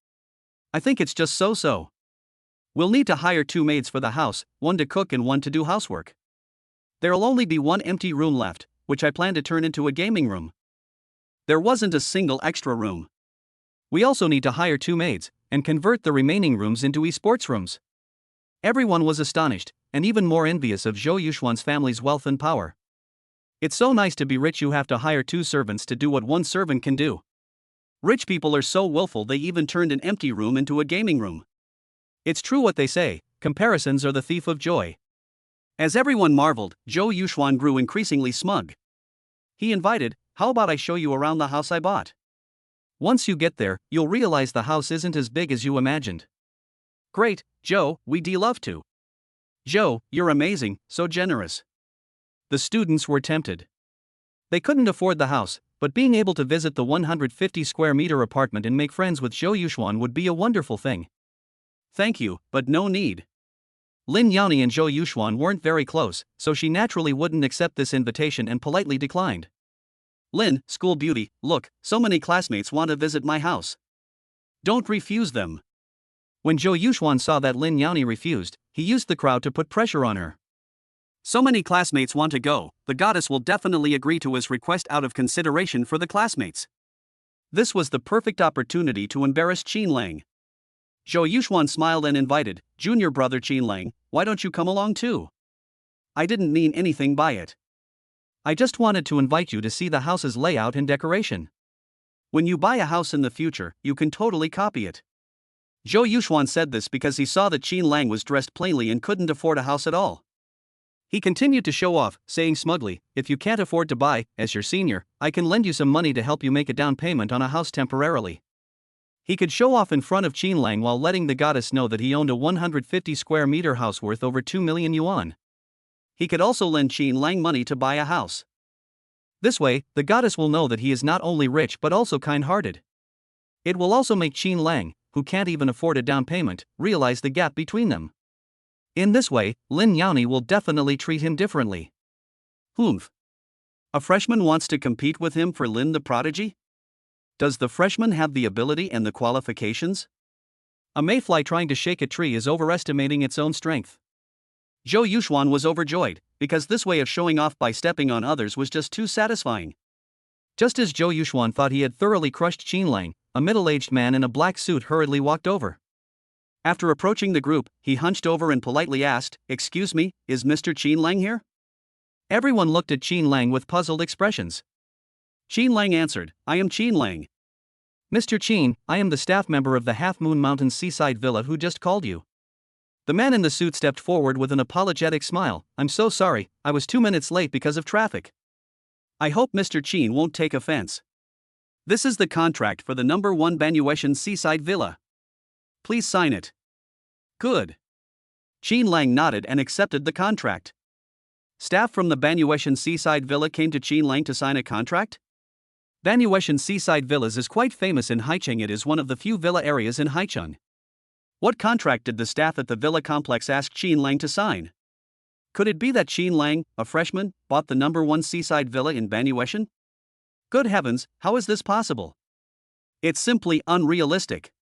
"I think it's just so-so. We'll need to hire 2 maids for the house, one to cook and one to do housework. There'll only be 1 empty room left, which I plan to turn into a gaming room. There wasn't a single extra room. We also need to hire 2 maids, and convert the remaining rooms into esports rooms." Everyone was astonished, and even more envious of Zhou Yuxuan's family's wealth and power. It's so nice to be rich you have to hire 2 servants to do what one servant can do. Rich people are so willful they even turned an empty room into a gaming room. It's true what they say, comparisons are the thief of joy. As everyone marveled, Zhou Yuxuan grew increasingly smug. He invited, "How about I show you around the house I bought? Once you get there, you'll realize the house isn't as big as you imagined." "Great, Zhou, we'd love to." "Zhou, you're amazing, so generous." The students were tempted. They couldn't afford the house, but being able to visit the 150 square meter apartment and make friends with Zhou Yuxuan would be a wonderful thing. "Thank you, but no need." Lin Yaoni and Zhou Yuxuan weren't very close, so she naturally wouldn't accept this invitation and politely declined. "Lin, school beauty, look, so many classmates want to visit my house. Don't refuse them." When Zhou Yuxuan saw that Lin Yaoni refused, he used the crowd to put pressure on her. "So many classmates want to go, the goddess will definitely agree to his request out of consideration for the classmates." This was the perfect opportunity to embarrass Qin Lang. Zhou Yuxuan smiled and invited, "Junior brother Qin Lang, why don't you come along too? I didn't mean anything by it. I just wanted to invite you to see the house's layout and decoration. When you buy a house in the future, you can totally copy it." Zhou Yuxuan said this because he saw that Qin Lang was dressed plainly and couldn't afford a house at all. He continued to show off, saying smugly, "If you can't afford to buy, as your senior, I can lend you some money to help you make a down payment on a house temporarily." He could show off in front of Qin Lang while letting the goddess know that he owned a 150 square meter house worth over 2 million yuan. He could also lend Qin Lang money to buy a house. This way, the goddess will know that he is not only rich but also kind-hearted. It will also make Qin Lang, who can't even afford a down payment, realize the gap between them. In this way, Lin Yaoni will definitely treat him differently. Humph. A freshman wants to compete with him for Lin the prodigy? Does the freshman have the ability and the qualifications? A mayfly trying to shake a tree is overestimating its own strength. Zhou Yuxuan was overjoyed, because this way of showing off by stepping on others was just too satisfying. Just as Zhou Yuxuan thought he had thoroughly crushed Qin Lang, a middle-aged man in a black suit hurriedly walked over. After approaching the group, he hunched over and politely asked, "Excuse me, is Mr. Qin Lang here?" Everyone looked at Qin Lang with puzzled expressions. Qin Lang answered, "I am Qin Lang." "Mr. Qin, I am the staff member of the Half Moon Mountain Seaside Villa who just called you." The man in the suit stepped forward with an apologetic smile. "I'm so sorry, I was 2 minutes late because of traffic. I hope Mr. Qin won't take offense. This is the contract for the number 1 Banyueshan Seaside Villa. Please sign it." "Good." Qin Lang nodded and accepted the contract. Staff from the Banyueshan Seaside Villa came to Qin Lang to sign a contract? Banyueshan Seaside Villas is quite famous in Haicheng. It is one of the few villa areas in Haicheng. What contract did the staff at the villa complex ask Qin Lang to sign? Could it be that Qin Lang, a freshman, bought the number 1 seaside villa in Banyueshan? Good heavens, how is this possible? It's simply unrealistic.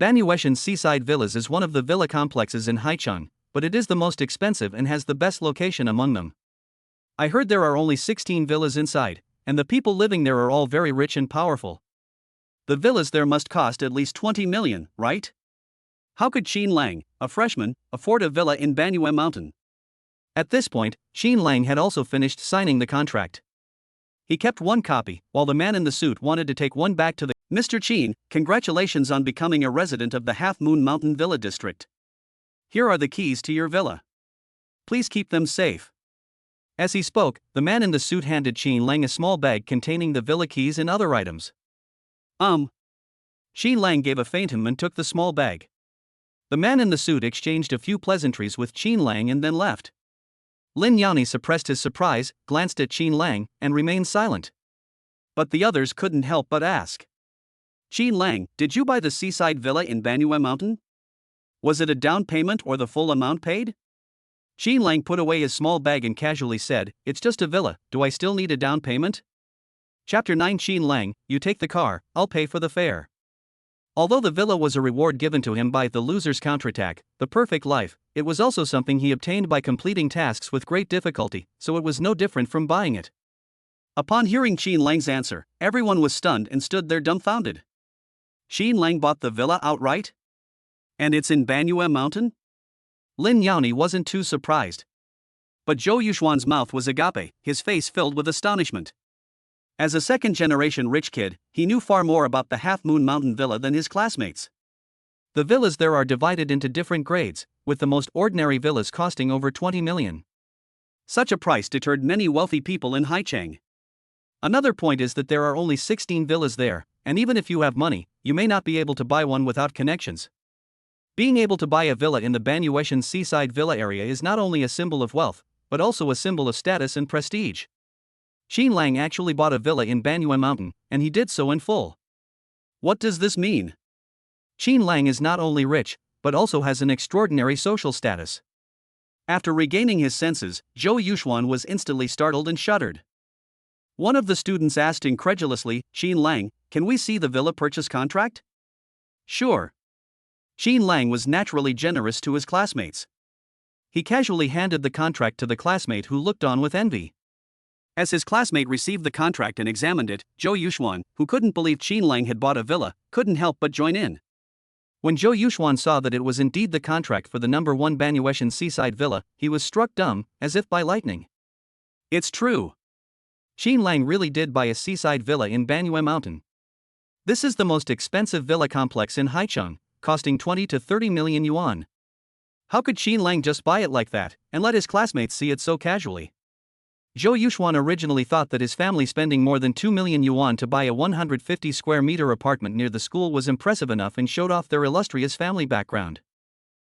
Banyueshan Seaside Villas is one of the villa complexes in Haicheng, but it is the most expensive and has the best location among them. I heard there are only 16 villas inside, and the people living there are all very rich and powerful. The villas there must cost at least 20 million, right? How could Qin Lang, a freshman, afford a villa in Banyue Mountain? At this point, Qin Lang had also finished signing the contract. He kept one copy, while the man in the suit wanted to take one back to the "Mr. Qin, congratulations on becoming a resident of the Half Moon Mountain Villa District. Here are the keys to your villa. Please keep them safe." As he spoke, the man in the suit handed Qin Lang a small bag containing the villa keys and other items. Qin Lang gave a faint hum and took the small bag. The man in the suit exchanged a few pleasantries with Qin Lang and then left. Lin Yaoni suppressed his surprise, glanced at Qin Lang, and remained silent. But the others couldn't help but ask. "Qin Lang, did you buy the seaside villa in Banyue Mountain? Was it a down payment or the full amount paid?" Qin Lang put away his small bag and casually said, "It's just a villa, do I still need a down payment?" Chapter 9 Qin Lang, you take the car, I'll pay for the fare. Although the villa was a reward given to him by the loser's counterattack, the perfect life, it was also something he obtained by completing tasks with great difficulty, so it was no different from buying it. Upon hearing Qin Lang's answer, everyone was stunned and stood there dumbfounded. Qin Lang bought the villa outright? And it's in Banyue Mountain? Lin Yaoni wasn't too surprised. But Zhou Yuxuan's mouth was agape, his face filled with astonishment. As a second-generation rich kid, he knew far more about the Half Moon Mountain Villa than his classmates. The villas there are divided into different grades, with the most ordinary villas costing over 20 million. Such a price deterred many wealthy people in Haicheng. Another point is that there are only 16 villas there, and even if you have money, you may not be able to buy one without connections. Being able to buy a villa in the Banyueshan seaside villa area is not only a symbol of wealth, but also a symbol of status and prestige. Xin Lang actually bought a villa in Banyue Mountain, and he did so in full. What does this mean? Xin Lang is not only rich, but also has an extraordinary social status. After regaining his senses, Zhou Yuxuan was instantly startled and shuddered. One of the students asked incredulously, "Xin Lang, can we see the villa purchase contract?" Sure. Xin Lang was naturally generous to his classmates. He casually handed the contract to the classmate who looked on with envy. As his classmate received the contract and examined it, Zhou Yuxuan, who couldn't believe Xin Lang had bought a villa, couldn't help but join in. When Zhou Yuxuan saw that it was indeed the contract for the number 1 Banyueshan seaside villa, he was struck dumb, as if by lightning. It's true. Xin Lang really did buy a seaside villa in Banyue Mountain. This is the most expensive villa complex in Haicheng, costing 20 to 30 million yuan. How could Xin Lang just buy it like that, and let his classmates see it so casually? Zhou Yuxuan originally thought that his family spending more than 2 million yuan to buy a 150 square meter apartment near the school was impressive enough and showed off their illustrious family background.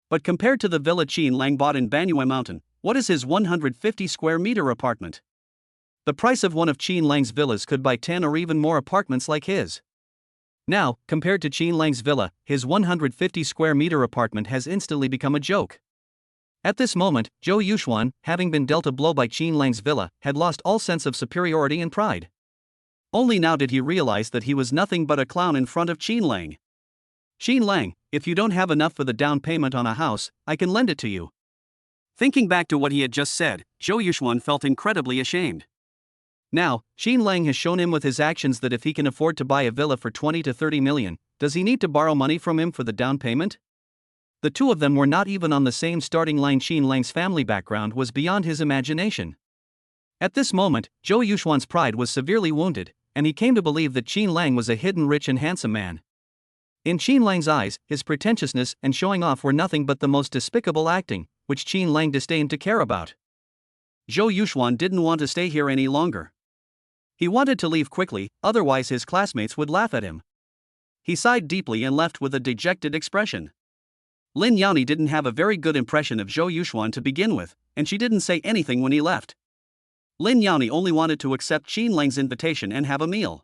But compared to the villa Xin Lang bought in Banyue Mountain, what is his 150 square meter apartment? The price of one of Xin Lang's villas could buy 10 or even more apartments like his. Now, compared to Xin Lang's villa, his 150 square meter apartment has instantly become a joke. At this moment, Zhou Yuxuan, having been dealt a blow by Xin Lang's villa, had lost all sense of superiority and pride. Only now did he realize that he was nothing but a clown in front of Xin Lang. "Xin Lang, if you don't have enough for the down payment on a house, I can lend it to you." Thinking back to what he had just said, Zhou Yuxuan felt incredibly ashamed. Now, Xin Lang has shown him with his actions that if he can afford to buy a villa for 20 to 30 million, does he need to borrow money from him for the down payment? The two of them were not even on the same starting line. Xin Lang's family background was beyond his imagination. At this moment, Zhou Yuxuan's pride was severely wounded, and he came to believe that Xin Lang was a hidden rich and handsome man. In Xin Lang's eyes, his pretentiousness and showing off were nothing but the most despicable acting, which Xin Lang disdained to care about. Zhou Yuxuan didn't want to stay here any longer. He wanted to leave quickly, otherwise his classmates would laugh at him. He sighed deeply and left with a dejected expression. Lin Yaoni didn't have a very good impression of Zhou Yuxuan to begin with, and she didn't say anything when he left. Lin Yaoni only wanted to accept Xin Lang's invitation and have a meal.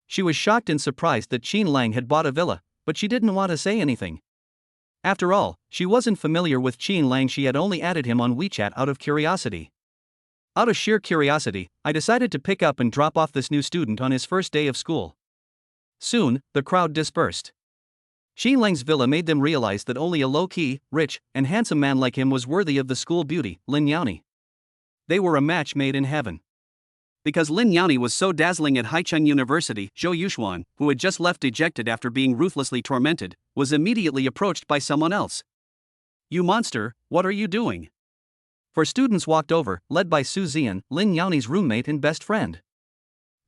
She was shocked and surprised that Xin Lang had bought a villa, but she didn't want to say anything. After all, she wasn't familiar with Xin Lang, she had only added him on WeChat out of curiosity. Out of sheer curiosity, I decided to pick up and drop off this new student on his first day of school. Soon, the crowd dispersed. Xin Lang's villa made them realize that only a low-key, rich, and handsome man like him was worthy of the school beauty, Lin Yaoni. They were a match made in heaven. Because Lin Yaoni was so dazzling at Haicheng University, Zhou Yuxuan, who had just left dejected after being ruthlessly tormented, was immediately approached by someone else. "You monster, what are you doing?" 4 students walked over, led by Su Zian, Lin Yaoni's roommate and best friend.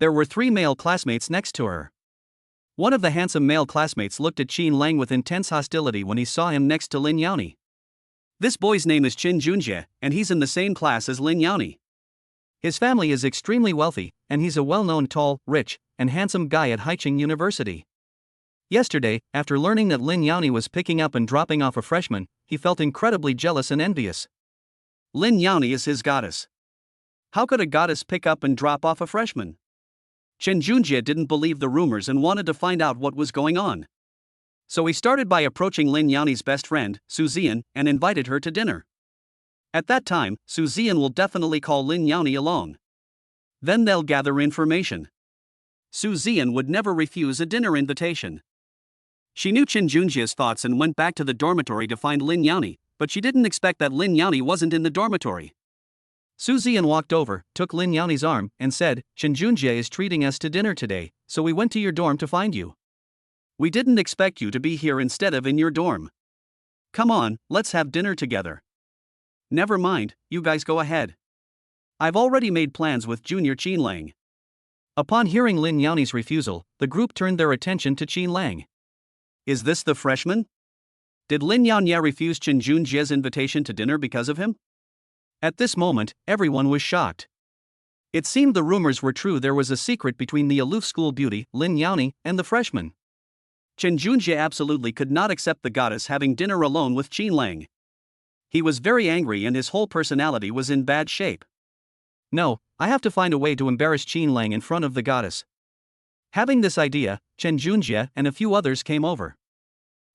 There were 3 male classmates next to her. One of the handsome male classmates looked at Xin Lang with intense hostility when he saw him next to Lin Yaoni. "This boy's name is Chen Junjie, and he's in the same class as Lin Yaoni. His family is extremely wealthy, and he's a well-known tall, rich, and handsome guy at Haicheng University." Yesterday, after learning that Lin Yaoni was picking up and dropping off a freshman, he felt incredibly jealous and envious. Lin Yaoni is his goddess. How could a goddess pick up and drop off a freshman? Chen Junjie didn't believe the rumors and wanted to find out what was going on. So he started by approaching Lin Yaoni's best friend, Su Zian, and invited her to dinner. At that time, Su Zian will definitely call Lin Yaoni along. Then they'll gather information. Su Zian would never refuse a dinner invitation. She knew Chen Junjie's thoughts and went back to the dormitory to find Lin Yaoni, but she didn't expect that Lin Yaoni wasn't in the dormitory. Su Zian walked over, took Lin Yaoni's arm, and said, "Chen Junjie is treating us to dinner today, so we went to your dorm to find you. We didn't expect you to be here instead of in your dorm." Come on, let's have dinner together. Never mind, you guys go ahead. I've already made plans with Junior Qinlang. Upon hearing Lin Yao's refusal, the group turned their attention to Qinlang. Is this the freshman? Did Lin Yaonia refuse Chen Junjie's invitation to dinner because of him? At this moment, everyone was shocked. It seemed the rumors were true. There was a secret between the aloof school beauty, Lin Yaoni, and the freshman. Chen Junjie absolutely could not accept the goddess having dinner alone with Qinlang. He was very angry and his whole personality was in bad shape. No, I have to find a way to embarrass Qinlang in front of the goddess. Having this idea, Chen Junjie and a few others came over.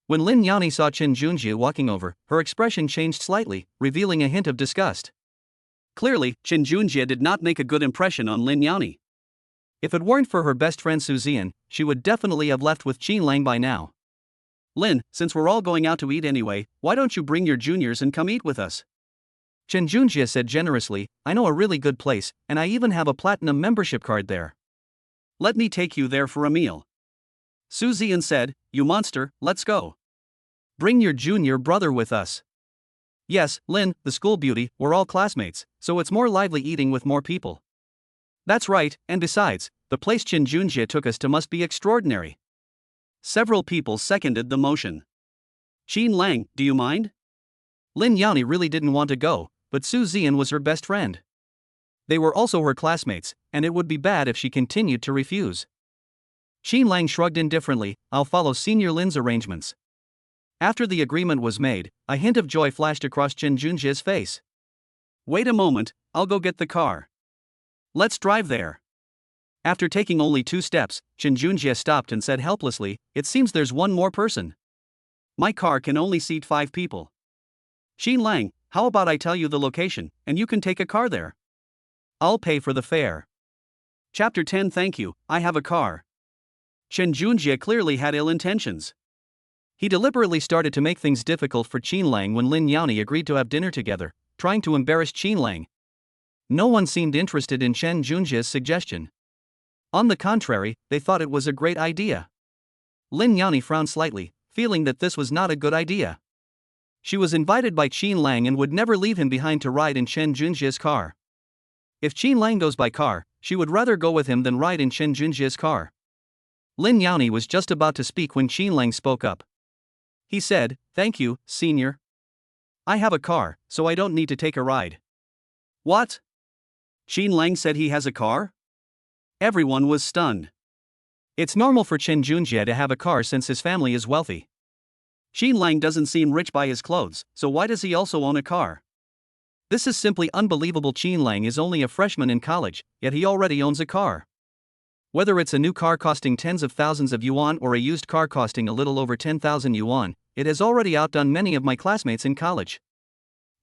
When Lin Yaoni saw Chen Junjie walking over, her expression changed slightly, revealing a hint of disgust. Clearly, Chen Junjie did not make a good impression on Lin Yaoni. If it weren't for her best friend Su Zian, she would definitely have left with Qinlang by now. Lin, since we're all going out to eat anyway, why don't you bring your juniors and come eat with us? Chen Junjie said generously, I know a really good place, and I even have a platinum membership card there. Let me take you there for a meal. Su Zian said, you monster, let's go. Bring your junior brother with us. Yes, Lin, the school beauty, we're all classmates, so it's more lively eating with more people. That's right, and besides, the place Chen Junjie took us to must be extraordinary. Several people seconded the motion. Qinlang, do you mind? Lin Yaoni really didn't want to go, but Su Zian was her best friend. They were also her classmates, and it would be bad if she continued to refuse. Qinlang shrugged indifferently, I'll follow Senior Lin's arrangements. After the agreement was made, a hint of joy flashed across Chen Junjie's face. Wait a moment, I'll go get the car. Let's drive there. After taking only 2 steps, Chen Junjie stopped and said helplessly, it seems there's one more person. My car can only seat 5 people. Qinlang, how about I tell you the location, and you can take a car there? I'll pay for the fare. Chapter 10. Thank you, I have a car. Chen Junjie clearly had ill intentions. He deliberately started to make things difficult for Qinlang when Lin Yaoni agreed to have dinner together, trying to embarrass Qinlang. No one seemed interested in Chen Junjie's suggestion. On the contrary, they thought it was a great idea. Lin Yaoni frowned slightly, feeling that this was not a good idea. She was invited by Qinlang and would never leave him behind to ride in Chen Junjie's car. If Qinlang goes by car, she would rather go with him than ride in Chen Junjie's car. Lin Yaoni was just about to speak when Qinlang spoke up. He said, thank you, senior. I have a car, so I don't need to take a ride. What? Qinlang said he has a car? Everyone was stunned. It's normal for Chen Junjie to have a car since his family is wealthy. Qinlang doesn't seem rich by his clothes, so why does he also own a car? This is simply unbelievable. Qinlang is only a freshman in college, yet he already owns a car. Whether it's a new car costing tens of thousands of yuan or a used car costing a little over 10,000 yuan, it has already outdone many of my classmates in college.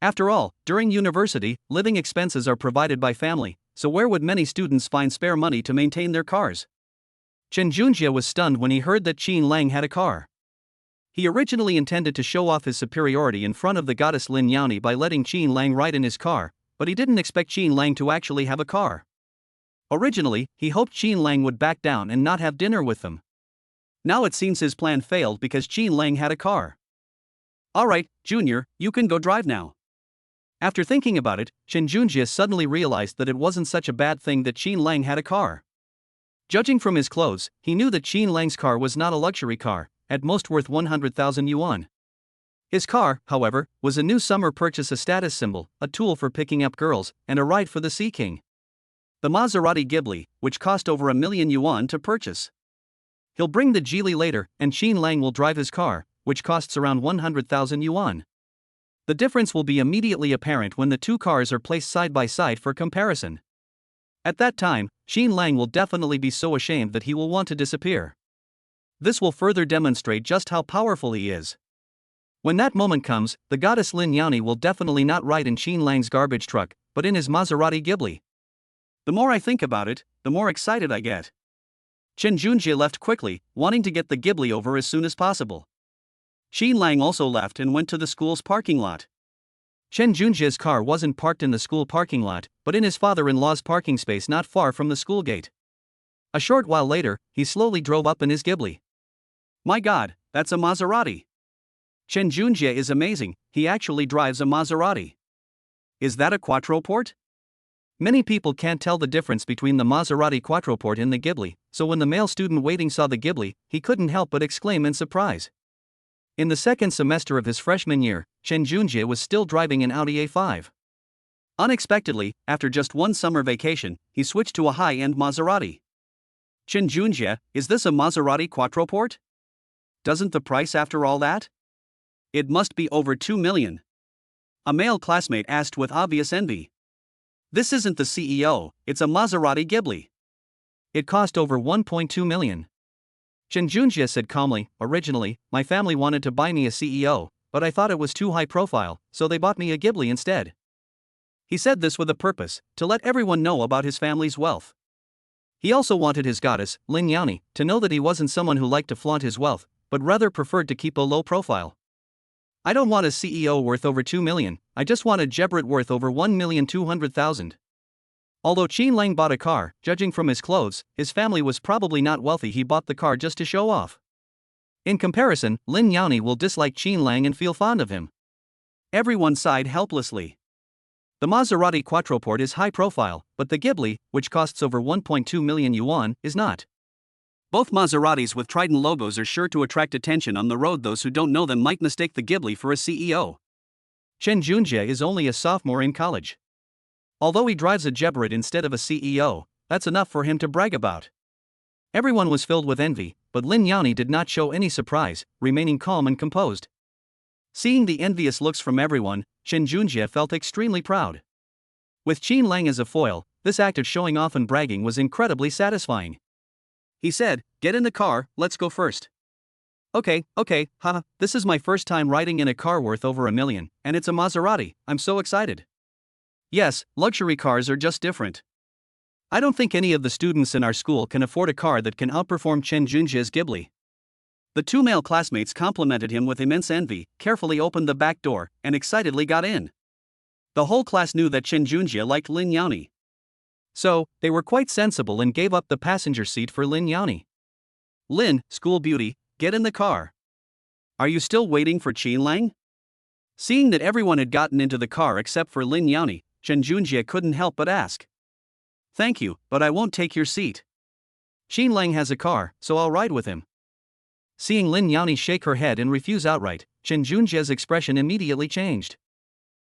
After all, during university, living expenses are provided by family, so where would many students find spare money to maintain their cars? Chen Junjie was stunned when he heard that Qinlang had a car. He originally intended to show off his superiority in front of the goddess Lin Yaoni by letting Qinlang ride in his car, but he didn't expect Qinlang to actually have a car. Originally, he hoped Qinlang would back down and not have dinner with them. Now it seems his plan failed because Qinlang had a car. Alright, Junior, you can go drive now. After thinking about it, Chen Junjie suddenly realized that it wasn't such a bad thing that Qinlang had a car. Judging from his clothes, he knew that Qinlang's car was not a luxury car, at most worth 100,000 yuan. His car, however, was a new summer purchase, a status symbol, a tool for picking up girls, and a ride for the Sea King. The Maserati Ghibli, which cost over 1 million yuan to purchase. He'll bring the Geely later, and Qinlang will drive his car, which costs around 100,000 yuan. The difference will be immediately apparent when the two cars are placed side by side for comparison. At that time, Qinlang will definitely be so ashamed that he will want to disappear. This will further demonstrate just how powerful he is. When that moment comes, the goddess Lin Yaoni will definitely not ride in Qinlang's garbage truck, but in his Maserati Ghibli. The more I think about it, the more excited I get. Chen Junjie left quickly, wanting to get the Ghibli over as soon as possible. Qinlang also left and went to the school's parking lot. Chen Junjie's car wasn't parked in the school parking lot, but in his father-in-law's parking space not far from the school gate. A short while later, he slowly drove up in his Ghibli. My God, that's a Maserati. Chen Junjie is amazing, he actually drives a Maserati. Is that a Quattroport? Many people can't tell the difference between the Maserati Quattroport and the Ghibli, so when the male student waiting saw the Ghibli, he couldn't help but exclaim in surprise. In the second semester of his freshman year, Chen Junjie was still driving an Audi A5. Unexpectedly, after just one summer vacation, he switched to a high-end Maserati. Chen Junjie, is this a Maserati Quattroport? Doesn't the price after all that? It must be over 2 million. A male classmate asked with obvious envy. This isn't the CEO, it's a Maserati Ghibli. It cost over 1.2 million. Chen Junjie said calmly, originally, my family wanted to buy me a CEO, but I thought it was too high profile, so they bought me a Ghibli instead. He said this with a purpose, to let everyone know about his family's wealth. He also wanted his goddess, Lin Yaoni, to know that he wasn't someone who liked to flaunt his wealth, but rather preferred to keep a low profile. I don't want a CEO worth over 2 million, I just want a Rebirth worth over 1,200,000. Although Qin Lang bought a car, judging from his clothes, his family was probably not wealthy. He bought the car just to show off. In comparison, Lin Yaoni will dislike Qin Lang and feel fond of him. Everyone sighed helplessly. The Maserati Quattroport is high profile, but the Ghibli, which costs over 1.2 million yuan, is not. Both Maseratis with Trident logos are sure to attract attention on the road. Those who don't know them might mistake the Ghibli for a CEO. Chen Junjie is only a sophomore in college. Although he drives a Rebirth instead of a CEO, that's enough for him to brag about. Everyone was filled with envy, but Lin Yaoni did not show any surprise, remaining calm and composed. Seeing the envious looks from everyone, Chen Junjie felt extremely proud. With Qin Lang as a foil, this act of showing off and bragging was incredibly satisfying. He said, "Get in the car, let's go first." Okay, haha, this is my first time riding in a car worth over 1 million, and it's a Maserati, I'm so excited. Yes, luxury cars are just different. I don't think any of the students in our school can afford a car that can outperform Chen Junjie's Ghibli. The two male classmates complimented him with immense envy, carefully opened the back door, and excitedly got in. The whole class knew that Chen Junjie liked Lin Yaoni. So, they were quite sensible and gave up the passenger seat for Lin Yaoni. Lin, school beauty, get in the car. Are you still waiting for Qin Lang? Seeing that everyone had gotten into the car except for Lin Yaoni, Chen Junjie couldn't help but ask. Thank you, but I won't take your seat. Qin Lang has a car, so I'll ride with him. Seeing Lin Yaoni shake her head and refuse outright, Chen Junjie's expression immediately changed.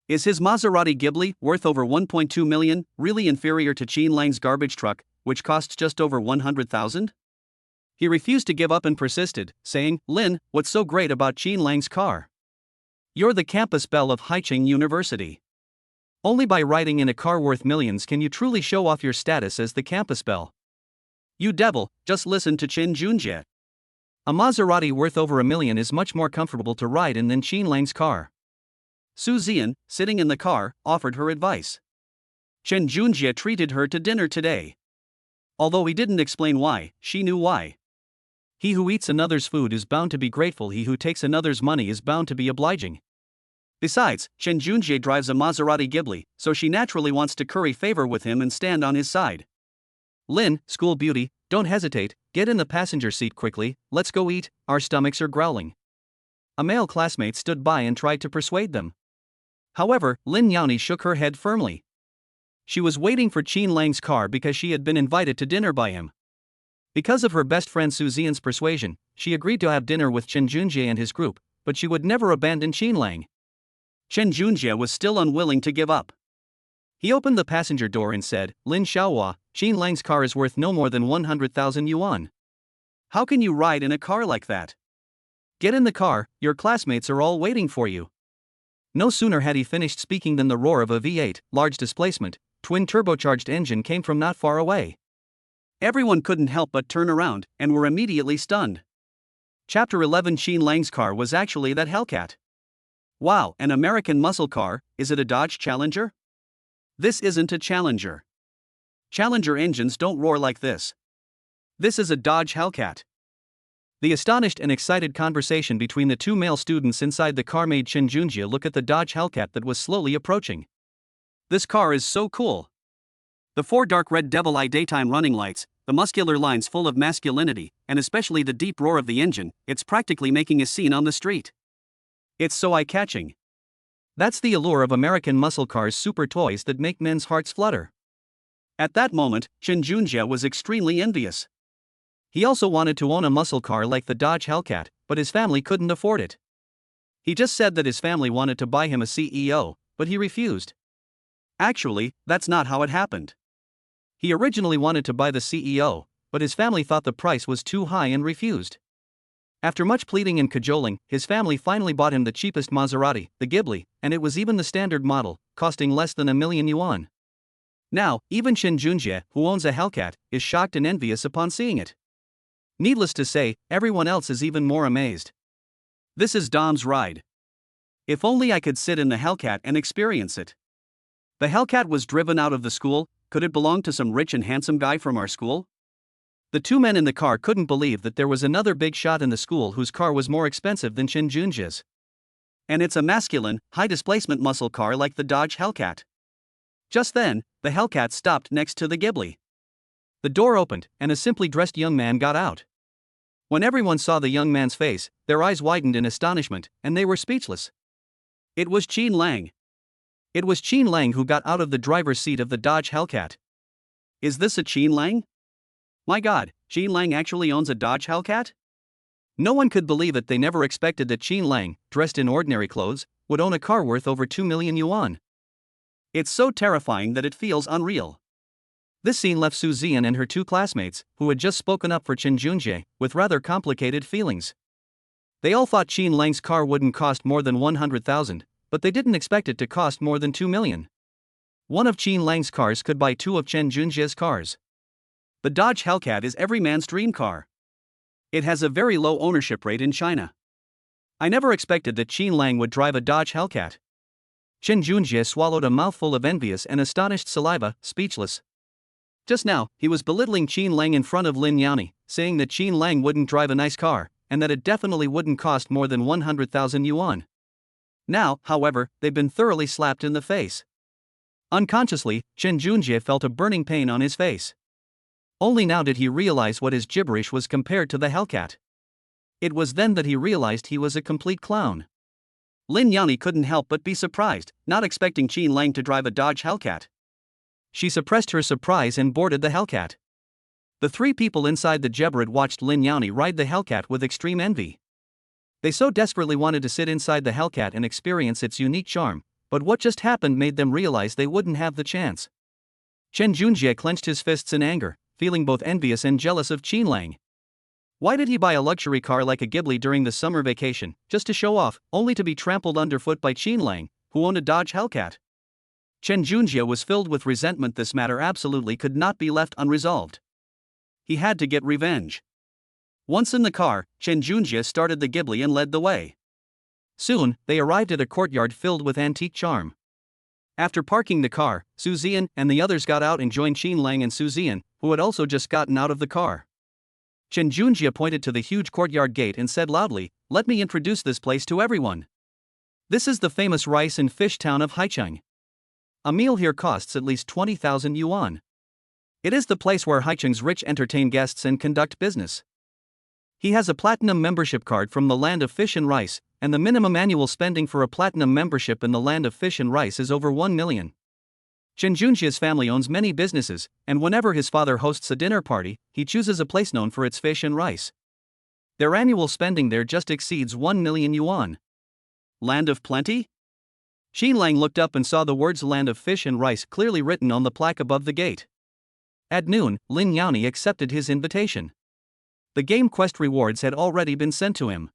Is his Maserati Ghibli, worth over 1.2 million, really inferior to Qin Lang's garbage truck, which costs just over 100,000? He refused to give up and persisted, saying, Lin, what's so great about Qin Lang's car? You're the campus belle of Haicheng University. Only by riding in a car worth millions can you truly show off your status as the campus belle. You devil, just listen to Chen Junjie. A Maserati worth over 1 million is much more comfortable to ride in than Qin Lang's car. Su Zian, sitting in the car, offered her advice. Chen Junjie treated her to dinner today. Although he didn't explain why, she knew why. He who eats another's food is bound to be grateful. He who takes another's money is bound to be obliging. Besides, Chen Junjie drives a Maserati Ghibli, so she naturally wants to curry favor with him and stand on his side. Lin, school beauty, don't hesitate, get in the passenger seat quickly, let's go eat, our stomachs are growling. A male classmate stood by and tried to persuade them. However, Lin Yaoni shook her head firmly. She was waiting for Qin Lang's car because she had been invited to dinner by him. Because of her best friend Su Zian's persuasion, she agreed to have dinner with Chen Junjie and his group, but she would never abandon Qin Lang. Chen Junjie was still unwilling to give up. He opened the passenger door and said, Lin Xiaohua, Qin Lang's car is worth no more than 100,000 yuan. How can you ride in a car like that? Get in the car, your classmates are all waiting for you. No sooner had he finished speaking than the roar of a V8, large displacement, twin turbocharged engine came from not far away. Everyone couldn't help but turn around, and were immediately stunned. Chapter 11. Qin Lang's car was actually that Hellcat. Wow, an American muscle car, is it a Dodge Challenger? This isn't a Challenger. Challenger engines don't roar like this. This is a Dodge Hellcat. The astonished and excited conversation between the two male students inside the car made Chen Junjie look at the Dodge Hellcat that was slowly approaching. This car is so cool. The 4 dark red devil-eye daytime running lights, the muscular lines full of masculinity, and especially the deep roar of the engine, it's practically making a scene on the street. It's so eye-catching. That's the allure of American muscle cars, super toys that make men's hearts flutter. At that moment, Chen Junjie was extremely envious. He also wanted to own a muscle car like the Dodge Hellcat, but his family couldn't afford it. He just said that his family wanted to buy him a CEO, but he refused. Actually, that's not how it happened. He originally wanted to buy the CEO, but his family thought the price was too high and refused. After much pleading and cajoling, his family finally bought him the cheapest Maserati, the Ghibli, and it was even the standard model, costing less than $1,000,000. Now, even Chen Junjie, who owns a Hellcat, is shocked and envious upon seeing it. Needless to say, everyone else is even more amazed. This is Dom's ride. If only I could sit in the Hellcat and experience it. The Hellcat was driven out of the school. Could it belong to some rich and handsome guy from our school? The two men in the car couldn't believe that there was another big shot in the school whose car was more expensive than Chen Junjie's. And it's a masculine, high-displacement muscle car like the Dodge Hellcat. Just then, the Hellcat stopped next to the Ghibli. The door opened, and a simply dressed young man got out. When everyone saw the young man's face, their eyes widened in astonishment, and they were speechless. It was Qin Lang. It was Qin Lang who got out of the driver's seat of the Dodge Hellcat. Is this a Qin Lang? My God, Qin Lang actually owns a Dodge Hellcat? No one could believe it. They never expected that Qin Lang, dressed in ordinary clothes, would own a car worth over 2,000,000 yuan. It's so terrifying that it feels unreal. This scene left Su Ziyan and her two classmates, who had just spoken up for Chen Junjie, with rather complicated feelings. They all thought Qin Lang's car wouldn't cost more than 100,000, but they didn't expect it to cost more than 2 million. One of Qin Lang's cars could buy two of Chen Junjie's cars. The Dodge Hellcat is every man's dream car. It has a very low ownership rate in China. I never expected that Qin Lang would drive a Dodge Hellcat. Chen Junjie swallowed a mouthful of envious and astonished saliva, speechless. Just now, he was belittling Qin Lang in front of Lin Yaoni, saying that Qin Lang wouldn't drive a nice car, and that it definitely wouldn't cost more than 100,000 yuan. Now, however, they've been thoroughly slapped in the face. Unconsciously, Chen Junjie felt a burning pain on his face. Only now did he realize what his gibberish was compared to the Hellcat. It was then that he realized he was a complete clown. Lin Yaoni couldn't help but be surprised, not expecting Qin Lang to drive a Dodge Hellcat. She suppressed her surprise and boarded the Hellcat. The three people inside the Rebirth watched Lin Yaoni ride the Hellcat with extreme envy. They so desperately wanted to sit inside the Hellcat and experience its unique charm, but what just happened made them realize they wouldn't have the chance. Chen Junjie clenched his fists in anger, feeling both envious and jealous of Qin Lang. Why did he buy a luxury car like a Ghibli during the summer vacation, just to show off, only to be trampled underfoot by Qin Lang, who owned a Dodge Hellcat? Chen Junjie was filled with resentment. This matter absolutely could not be left unresolved. He had to get revenge. Once in the car, Chen Junjie started the Ghibli and led the way. Soon, they arrived at a courtyard filled with antique charm. After parking the car, Su Ziyan and the others got out and joined Qin Lang and Su Ziyan, who had also just gotten out of the car. Chen Junjie pointed to the huge courtyard gate and said loudly, "Let me introduce this place to everyone. This is the famous rice and fish town of Haicheng. A meal here costs at least 20,000 yuan. It is the place where Haicheng's rich entertain guests and conduct business. He has a platinum membership card from the land of fish and rice, and the minimum annual spending for a platinum membership in the land of fish and rice is over 1 million. Chen Junjie's family owns many businesses, and whenever his father hosts a dinner party, he chooses a place known for its fish and rice. Their annual spending there just exceeds 1 million yuan. Land of plenty? Qin Lang looked up and saw the words Land of Fish and Rice clearly written on the plaque above the gate. At noon, Lin Yaoni accepted his invitation. The game quest rewards had already been sent to him.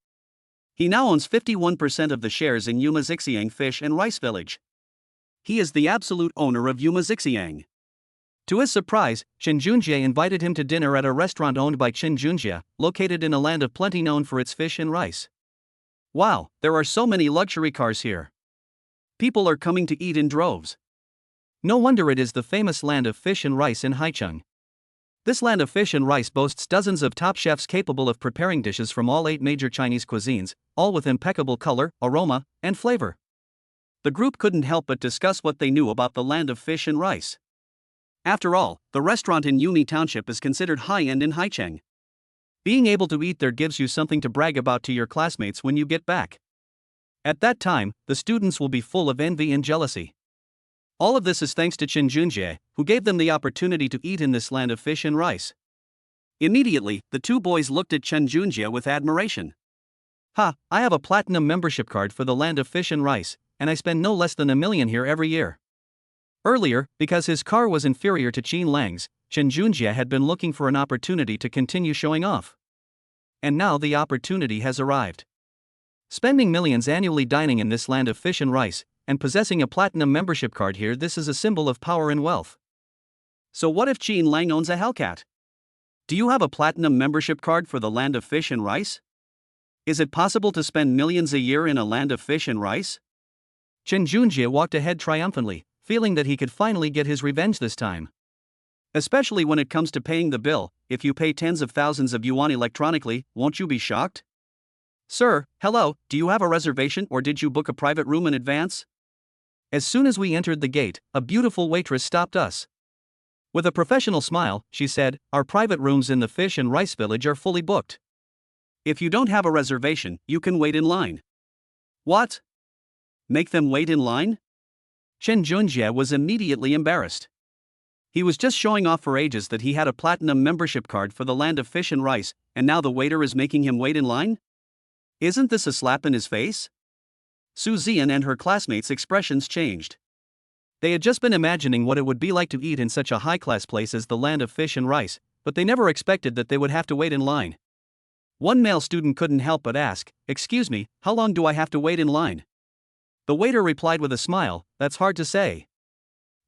He now owns 51% of the shares in Yuma Zixiang Fish and Rice Village. He is the absolute owner of Yuma Zixiang. To his surprise, Chen Junjie invited him to dinner at a restaurant owned by Chen Junjie, located in a land of plenty known for its fish and rice. Wow, there are so many luxury cars here. People are coming to eat in droves. No wonder it is the famous land of fish and rice in Haicheng. This land of fish and rice boasts dozens of top chefs capable of preparing dishes from all 8 major Chinese cuisines, all with impeccable color, aroma, and flavor. The group couldn't help but discuss what they knew about the land of fish and rice. After all, the restaurant in Yumi Township is considered high-end in Haicheng. Being able to eat there gives you something to brag about to your classmates when you get back. At that time, the students will be full of envy and jealousy. All of this is thanks to Chen Junjie, who gave them the opportunity to eat in this land of fish and rice. Immediately, the two boys looked at Chen Junjie with admiration. Ha, I have a platinum membership card for the land of fish and rice, and I spend no less than $1 million here every year. Earlier, because his car was inferior to Qin Lang's, Chen Junjie had been looking for an opportunity to continue showing off. And now the opportunity has arrived. Spending millions annually dining in this land of fish and rice, and possessing a platinum membership card here, this is a symbol of power and wealth. So what if Qin Lang owns a Hellcat? Do you have a platinum membership card for the land of fish and rice? Is it possible to spend millions a year in a land of fish and rice? Chen Junjie walked ahead triumphantly, feeling that he could finally get his revenge this time. Especially when it comes to paying the bill, if you pay tens of thousands of yuan electronically, won't you be shocked? Sir, hello, do you have a reservation or did you book a private room in advance? As soon as we entered the gate, a beautiful waitress stopped us. With a professional smile, she said, "Our private rooms in the fish and rice village are fully booked. If you don't have a reservation, you can wait in line." What? Make them wait in line? Chen Junjie was immediately embarrassed. He was just showing off for ages that he had a platinum membership card for the land of fish and rice, and now the waiter is making him wait in line? Isn't this a slap in his face? Su Zian and her classmates' expressions changed. They had just been imagining what it would be like to eat in such a high-class place as the land of fish and rice, but they never expected that they would have to wait in line. One male student couldn't help but ask, "Excuse me, how long do I have to wait in line?" The waiter replied with a smile, "That's hard to say.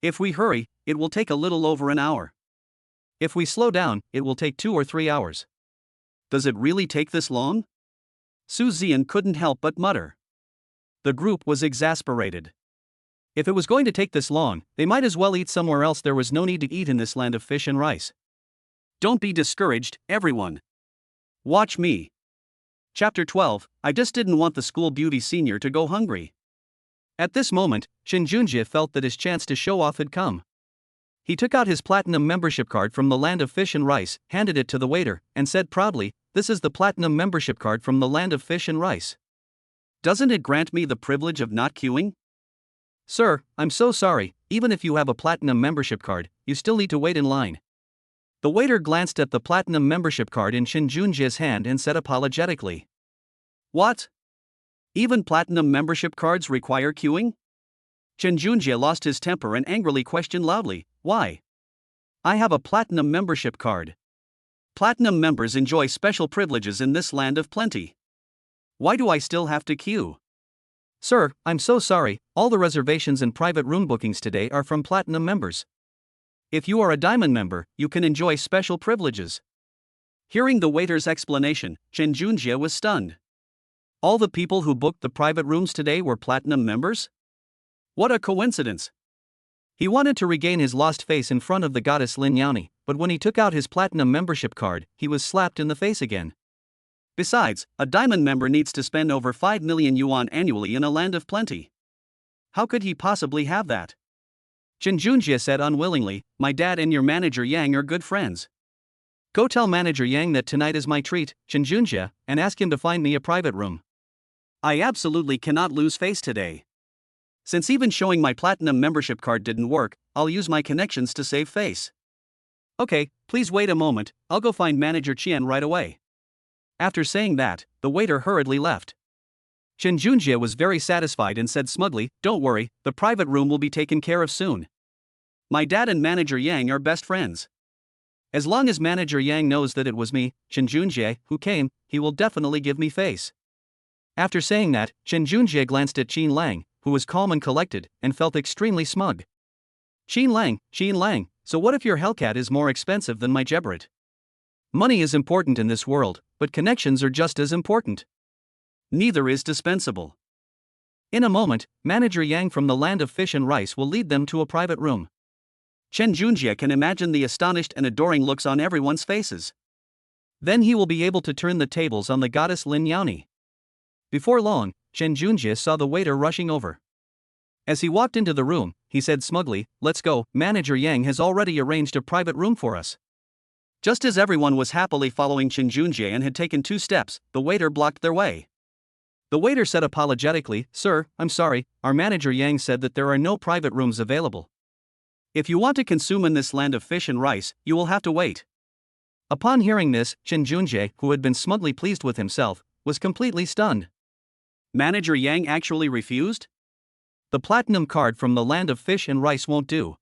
If we hurry, it will take a little over an hour. If we slow down, it will take 2 or 3 hours." Does it really take this long? Su Zian couldn't help but mutter. The group was exasperated. If it was going to take this long, they might as well eat somewhere else. There was no need to eat in this land of fish and rice. Don't be discouraged, everyone. Watch me. Chapter 12, I just didn't want the school beauty senior to go hungry. At this moment, Chen Junjie felt that his chance to show off had come. He took out his platinum membership card from the land of fish and rice, handed it to the waiter, and said proudly, "This is the platinum membership card from the land of fish and rice." Doesn't it grant me the privilege of not queuing? Sir, I'm so sorry, even if you have a platinum membership card, you still need to wait in line. The waiter glanced at the platinum membership card in Chen Junjie's hand and said apologetically, "What? Even platinum membership cards require queuing?" Chen Junjie lost his temper and angrily questioned loudly, "Why? I have a platinum membership card. Platinum members enjoy special privileges in this land of plenty. Why do I still have to queue?" Sir, I'm so sorry, all the reservations and private room bookings today are from platinum members. If you are a diamond member, you can enjoy special privileges. Hearing the waiter's explanation, Chen Junjie was stunned. All the people who booked the private rooms today were platinum members? What a coincidence. He wanted to regain his lost face in front of the goddess Lin Yaoni, but when he took out his platinum membership card, he was slapped in the face again. Besides, a diamond member needs to spend over 5 million yuan annually in a land of plenty. How could he possibly have that? Chen Junjie said unwillingly, "My dad and your manager Yang are good friends. Go tell manager Yang that tonight is my treat, Chen Junjie, and ask him to find me a private room. I absolutely cannot lose face today. Since even showing my platinum membership card didn't work, I'll use my connections to save face." "Okay, please wait a moment, I'll go find manager Qian right away." After saying that, the waiter hurriedly left. Chen Junjie was very satisfied and said smugly, "Don't worry, the private room will be taken care of soon. My dad and manager Yang are best friends. As long as manager Yang knows that it was me, Chen Junjie, who came, he will definitely give me face." After saying that, Chen Junjie glanced at Qin Lang, who was calm and collected, and felt extremely smug. Qin Lang, so what if your Hellcat is more expensive than my Rebirth? Money is important in this world, but connections are just as important. Neither is dispensable. In a moment, manager Yang from the land of fish and rice will lead them to a private room. Chen Junjie can imagine the astonished and adoring looks on everyone's faces. Then he will be able to turn the tables on the goddess Lin Yaoni. Before long, Chen Junjie saw the waiter rushing over. As he walked into the room, he said smugly, "Let's go, manager Yang has already arranged a private room for us." Just as everyone was happily following Chen Junjie and had taken 2 steps, the waiter blocked their way. The waiter said apologetically, "Sir, I'm sorry, our manager Yang said that there are no private rooms available. If you want to consume in this land of fish and rice, you will have to wait." Upon hearing this, Chen Junjie, who had been smugly pleased with himself, was completely stunned. Manager Yang actually refused? The platinum card from the land of fish and rice won't do.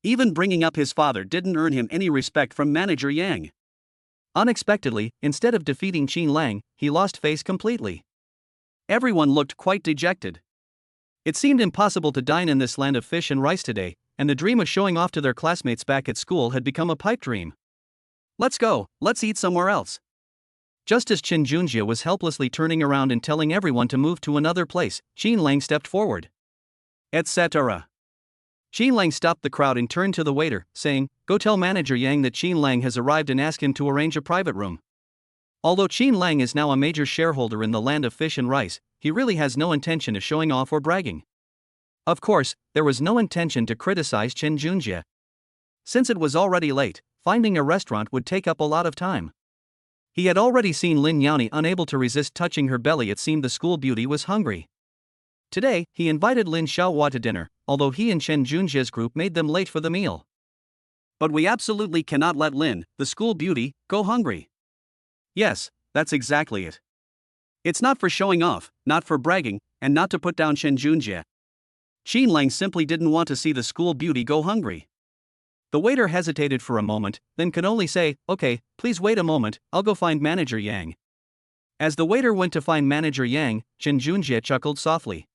Even bringing up his father didn't earn him any respect from Manager Yang. Unexpectedly, instead of defeating Qin Lang, he lost face completely. Everyone looked quite dejected. It seemed impossible to dine in this land of fish and rice today, and the dream of showing off to their classmates back at school had become a pipe dream. Let's go, let's eat somewhere else. Just as Chen Junjie was helplessly turning around and telling everyone to move to another place, Qin Lang stepped forward. Etc. Qin Lang stopped the crowd and turned to the waiter, saying, "Go tell Manager Yang that Qin Lang has arrived and ask him to arrange a private room." Although Qin Lang is now a major shareholder in the land of fish and rice, he really has no intention of showing off or bragging. Of course, there was no intention to criticize Chen Junjie. Since it was already late, finding a restaurant would take up a lot of time. He had already seen Lin Yaoni unable to resist touching her belly. It seemed the school beauty was hungry. Today, he invited Lin Xiaohua to dinner, although he and Chen Junjie's group made them late for the meal. But we absolutely cannot let Lin, the school beauty, go hungry. Yes, that's exactly it. It's not for showing off, not for bragging, and not to put down Chen Junjie. Qin Lang simply didn't want to see the school beauty go hungry. The waiter hesitated for a moment, then could only say, "Okay, please wait a moment, I'll go find Manager Yang." As the waiter went to find Manager Yang, Chen Junjie chuckled softly.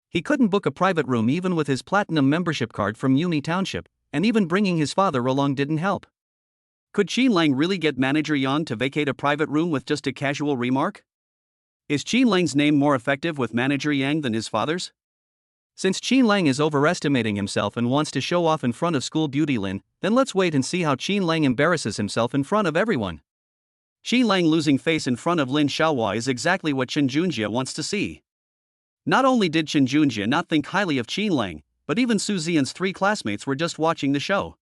He couldn't book a private room even with his platinum membership card from Yumi Township, and even bringing his father along didn't help. Could Qin Lang really get Manager Yang to vacate a private room with just a casual remark? Is Qin Lang's name more effective with Manager Yang than his father's? Since Qin Lang is overestimating himself and wants to show off in front of school beauty Lin, then let's wait and see how Qin Lang embarrasses himself in front of everyone. Qin Lang losing face in front of Lin Xiaohua is exactly what Chen Junjie wants to see. Not only did Chen Junjie not think highly of Qin Lang, but even Su Zian's 3 classmates were just watching the show.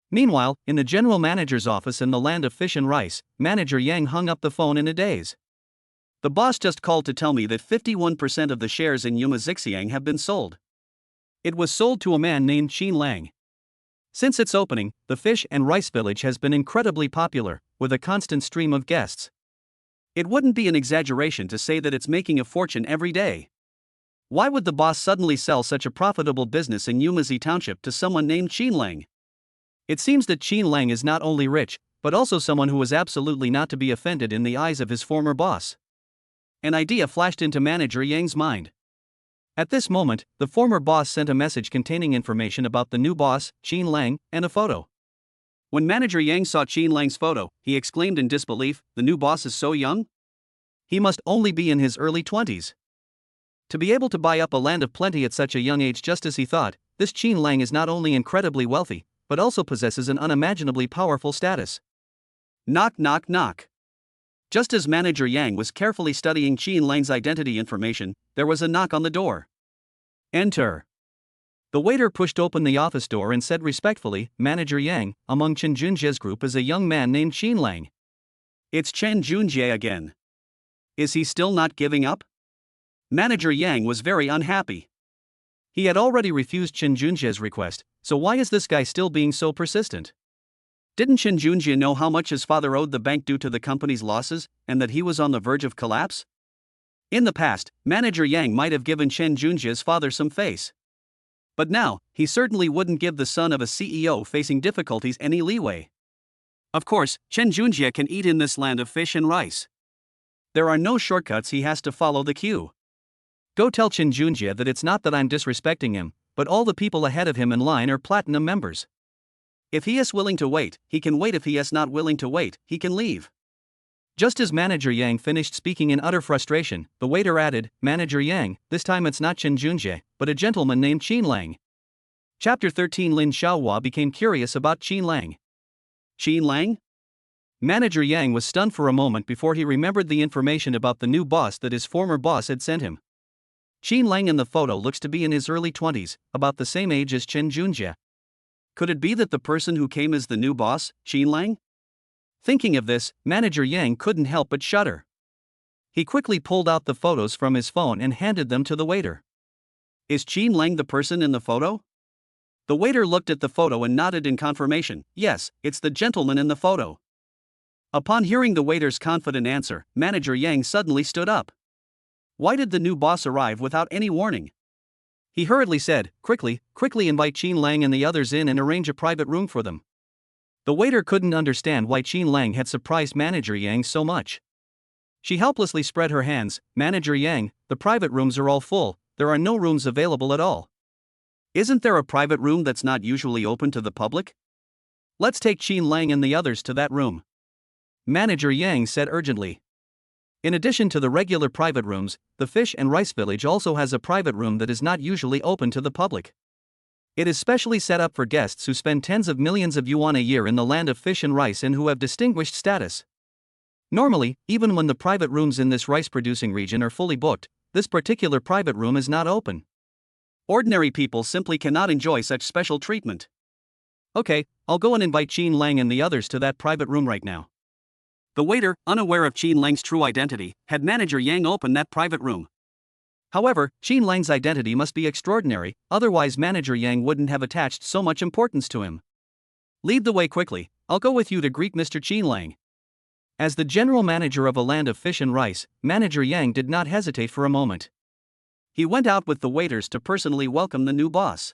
Meanwhile, in the general manager's office in the land of fish and rice, Manager Yang hung up the phone in a daze. The boss just called to tell me that 51% of the shares in Yuma Zixiang have been sold. It was sold to a man named Qin Lang. Since its opening, the fish and rice village has been incredibly popular, with a constant stream of guests. It wouldn't be an exaggeration to say that it's making a fortune every day. Why would the boss suddenly sell such a profitable business in Yumazi Township to someone named Qin Lang? It seems that Qin Lang is not only rich, but also someone who was absolutely not to be offended in the eyes of his former boss. An idea flashed into Manager Yang's mind. At this moment, the former boss sent a message containing information about the new boss, Qin Lang, and a photo. When Manager Yang saw Qin Lang's photo, he exclaimed in disbelief, "The new boss is so young? He must only be in his early 20s. To be able to buy up a land of plenty at such a young age just as he thought, this Qin Lang is not only incredibly wealthy, but also possesses an unimaginably powerful status." Knock knock knock. Just as Manager Yang was carefully studying Qin Lang's identity information, there was a knock on the door. "Enter." The waiter pushed open the office door and said respectfully, "Manager Yang, among Chen Junjie's group is a young man named Qin Lang." It's Chen Junjie again. Is he still not giving up? Manager Yang was very unhappy. He had already refused Chen Junjie's request, so why is this guy still being so persistent? Didn't Chen Junjie know how much his father owed the bank due to the company's losses, and that he was on the verge of collapse? In the past, Manager Yang might have given Chen Junjie's father some face. But now, he certainly wouldn't give the son of a CEO facing difficulties any leeway. Of course, Chen Junjie can eat in this land of fish and rice. There are no shortcuts, he has to follow the queue. Go tell Chen Junjie that it's not that I'm disrespecting him, but all the people ahead of him in line are platinum members. If he is willing to wait, he can wait. If he is not willing to wait, he can leave. Just as Manager Yang finished speaking in utter frustration, the waiter added, "Manager Yang, this time it's not Chen Junjie, but a gentleman named Qin Lang." Chapter 13. Lin Xiaohua became curious about Qin Lang. Qin Lang? Manager Yang was stunned for a moment before he remembered the information about the new boss that his former boss had sent him. Qin Lang in the photo looks to be in his early 20s, about the same age as Chen Junjie. Could it be that the person who came as the new boss, Qin Lang? Thinking of this, Manager Yang couldn't help but shudder. He quickly pulled out the photos from his phone and handed them to the waiter. Is Qin Lang the person in the photo? The waiter looked at the photo and nodded in confirmation. Yes, it's the gentleman in the photo. Upon hearing the waiter's confident answer, Manager Yang suddenly stood up. Why did the new boss arrive without any warning? He hurriedly said, quickly invite Qin Lang and the others in and arrange a private room for them. The waiter couldn't understand why Qin Lang had surprised Manager Yang so much. She helplessly spread her hands. Manager Yang, the private rooms are all full, there are no rooms available at all. Isn't there a private room that's not usually open to the public? Let's take Qin Lang and the others to that room, Manager Yang said urgently. In addition to the regular private rooms, the Fish and Rice Village also has a private room that is not usually open to the public. It is specially set up for guests who spend tens of millions of yuan a year in the land of fish and rice and who have distinguished status. Normally, even when the private rooms in this rice-producing region are fully booked, this particular private room is not open. Ordinary people simply cannot enjoy such special treatment. Okay, I'll go and invite Qin Lang and the others to that private room right now. The waiter, unaware of Qin Lang's true identity, had Manager Yang open that private room. However, Qin Lang's identity must be extraordinary, otherwise Manager Yang wouldn't have attached so much importance to him. Lead the way quickly, I'll go with you to greet Mr. Qin Lang. As the general manager of a land of fish and rice, Manager Yang did not hesitate for a moment. He went out with the waiters to personally welcome the new boss.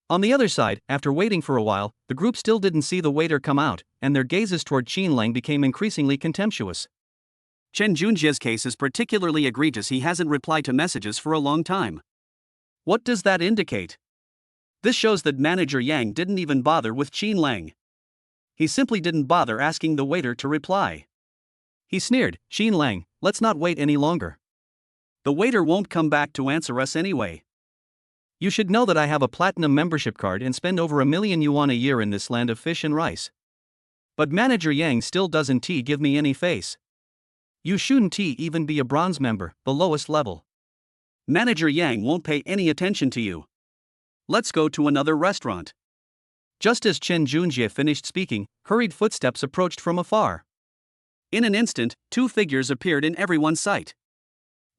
On the other side, after waiting for a while, the group still didn't see the waiter come out, and their gazes toward Qin Lang became increasingly contemptuous. Chen Junjie's case is particularly egregious. He hasn't replied to messages for a long time. What does that indicate? This shows that Manager Yang didn't even bother with Qin Lang. He simply didn't bother asking the waiter to reply. He sneered, Qin Lang, let's not wait any longer. The waiter won't come back to answer us anyway. You should know that I have a platinum membership card and spend over 1 million yuan a year in this land of fish and rice. But Manager Yang still doesn't give me any face. You shouldn't even be a bronze member, the lowest level. Manager Yang won't pay any attention to you. Let's go to another restaurant. Just as Chen Junjie finished speaking, hurried footsteps approached from afar. In an instant, two figures appeared in everyone's sight.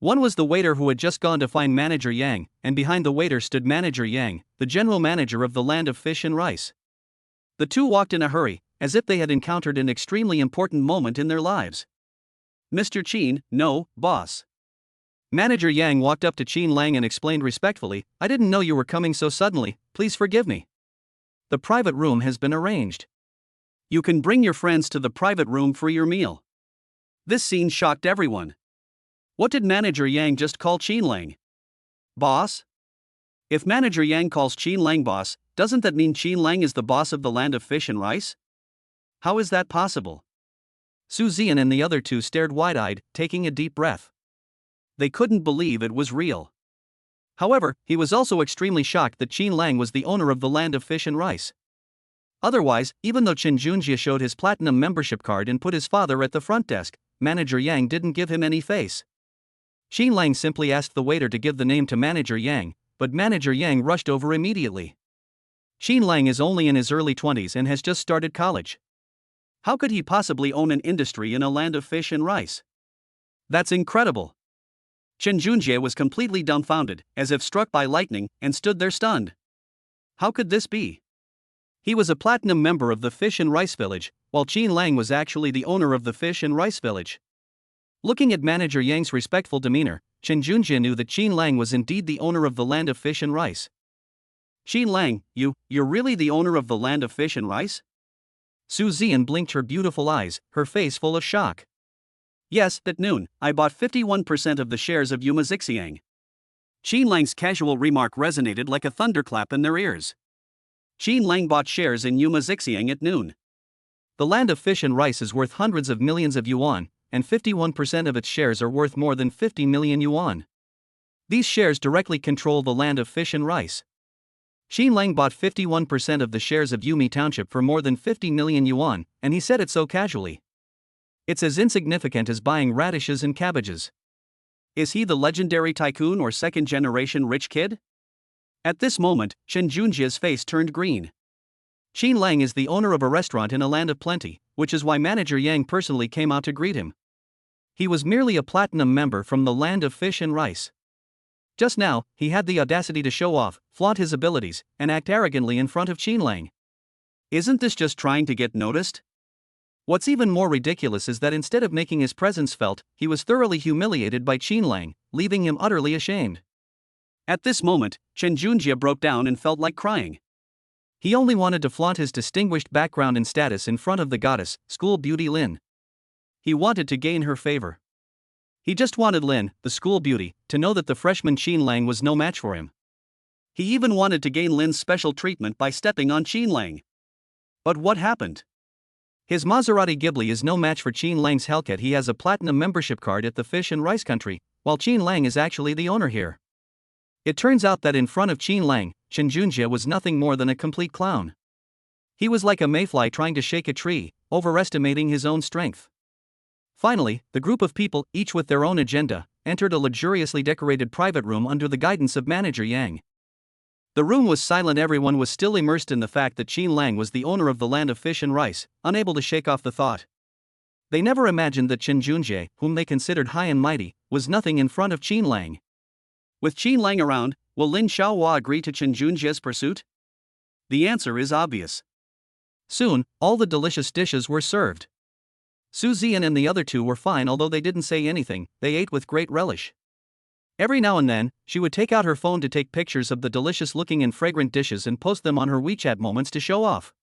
One was the waiter who had just gone to find Manager Yang, and behind the waiter stood Manager Yang, the general manager of the land of fish and rice. The two walked in a hurry, as if they had encountered an extremely important moment in their lives. Mr. Qin, no, boss. Manager Yang walked up to Qin Lang and explained respectfully, I didn't know you were coming so suddenly, please forgive me. The private room has been arranged. You can bring your friends to the private room for your meal. This scene shocked everyone. What did Manager Yang just call Qin Lang? Boss? If Manager Yang calls Qin Lang boss, doesn't that mean Qin Lang is the boss of the land of fish and rice? How is that possible? Su Zian and the other two stared wide-eyed, taking a deep breath. They couldn't believe it was real. However, he was also extremely shocked that Qin Lang was the owner of the land of fish and rice. Otherwise, even though Chen Junjie showed his platinum membership card and put his father at the front desk, Manager Yang didn't give him any face. Qin Lang simply asked the waiter to give the name to Manager Yang, but Manager Yang rushed over immediately. Qin Lang is only in his early 20s and has just started college. How could he possibly own an industry in a land of fish and rice? That's incredible. Chen Junjie was completely dumbfounded, as if struck by lightning, and stood there stunned. How could this be? He was a platinum member of the Fish and Rice Village, while Qin Lang was actually the owner of the Fish and Rice Village. Looking at Manager Yang's respectful demeanor, Chen Junjie knew that Qin Lang was indeed the owner of the land of fish and rice. Qin Lang, you're really the owner of the land of fish and rice? Su Zian blinked her beautiful eyes, her face full of shock. Yes, at noon, I bought 51% of the shares of Yuma Zixiang. Qin Lang's casual remark resonated like a thunderclap in their ears. Qin Lang bought shares in Yuma Zixiang at noon. The land of fish and rice is worth hundreds of millions of yuan, and 51% of its shares are worth more than 50 million yuan. These shares directly control the land of fish and rice. Qin Lang bought 51% of the shares of Yumi Township for more than 50 million yuan, and he said it so casually. It's as insignificant as buying radishes and cabbages. Is he the legendary tycoon or second-generation rich kid? At this moment, Chen Junjie's face turned green. Qin Lang is the owner of a restaurant in a land of plenty, which is why Manager Yang personally came out to greet him. He was merely a platinum member from the land of fish and rice. Just now, he had the audacity to show off, flaunt his abilities, and act arrogantly in front of Qinlang. Isn't this just trying to get noticed? What's even more ridiculous is that instead of making his presence felt, he was thoroughly humiliated by Qinlang, leaving him utterly ashamed. At this moment, Chen Junjie broke down and felt like crying. He only wanted to flaunt his distinguished background and status in front of the goddess, school beauty Lin. He wanted to gain her favor. He just wanted Lin, the school beauty, to know that the freshman Qinlang was no match for him. He even wanted to gain Lin's special treatment by stepping on Qinlang. But what happened? His Maserati Ghibli is no match for Qinlang's Hellcat. He has a platinum membership card at the Fish and Rice Country, while Qinlang is actually the owner here. It turns out that in front of Qinlang, Chen Junjie was nothing more than a complete clown. He was like a mayfly trying to shake a tree, overestimating his own strength. Finally, the group of people, each with their own agenda, entered a luxuriously decorated private room under the guidance of manager Yang. The room was silent. Everyone was still immersed in the fact that Qinlang was the owner of the land of fish and rice, unable to shake off the thought. They never imagined that Chen Junjie, whom they considered high and mighty, was nothing in front of Qinlang. With Qinlang around, will Lin Xiaohua agree to Chen Junjie's pursuit? The answer is obvious. Soon, all the delicious dishes were served. Su Zian and the other two were fine. Although they didn't say anything, they ate with great relish. Every now and then, she would take out her phone to take pictures of the delicious-looking and fragrant dishes and post them on her WeChat moments to show off.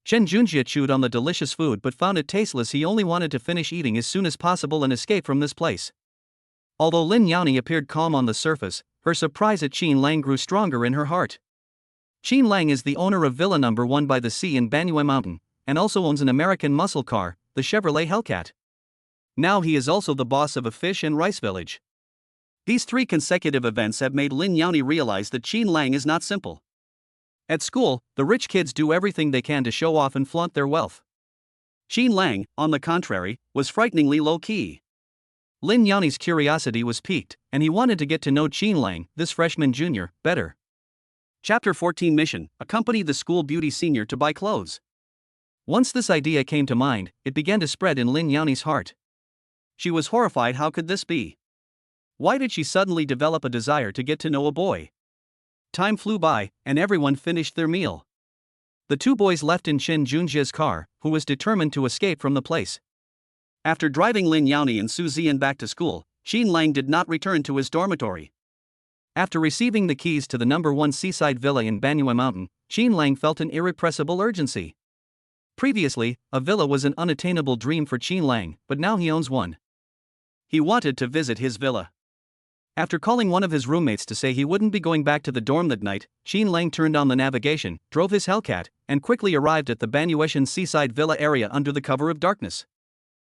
Chen Junjie chewed on the delicious food but found it tasteless. He only wanted to finish eating as soon as possible and escape from this place. Although Lin Yaoni appeared calm on the surface, her surprise at Qinlang grew stronger in her heart. Qinlang is the owner of Villa No. 1 by the sea in Banyue Mountain, and also owns an American muscle car, the Chevrolet Hellcat. Now he is also the boss of a fish and rice village. These 3 consecutive events have made Lin Yaoni realize that Qinlang is not simple. At school, the rich kids do everything they can to show off and flaunt their wealth. Qinlang, on the contrary, was frighteningly low-key. Lin Yaoni's curiosity was piqued, and he wanted to get to know Qinlang, this freshman junior, better. Chapter 14 Mission: Accompany the school beauty senior to buy clothes. Once this idea came to mind, it began to spread in Lin Yaoni's heart. She was horrified. How could this be? Why did she suddenly develop a desire to get to know a boy? Time flew by, and everyone finished their meal. The 2 boys left in Chen Junjie's car, who was determined to escape from the place. After driving Lin Yaoni and Su Zian back to school, Qinlang did not return to his dormitory. After receiving the keys to the No. 1 seaside villa in Banyue Mountain, Qinlang felt an irrepressible urgency. Previously, a villa was an unattainable dream for Qinlang, but now he owns one. He wanted to visit his villa. After calling one of his roommates to say he wouldn't be going back to the dorm that night, Qinlang turned on the navigation, drove his Hellcat, and quickly arrived at the Banyueshan seaside villa area under the cover of darkness.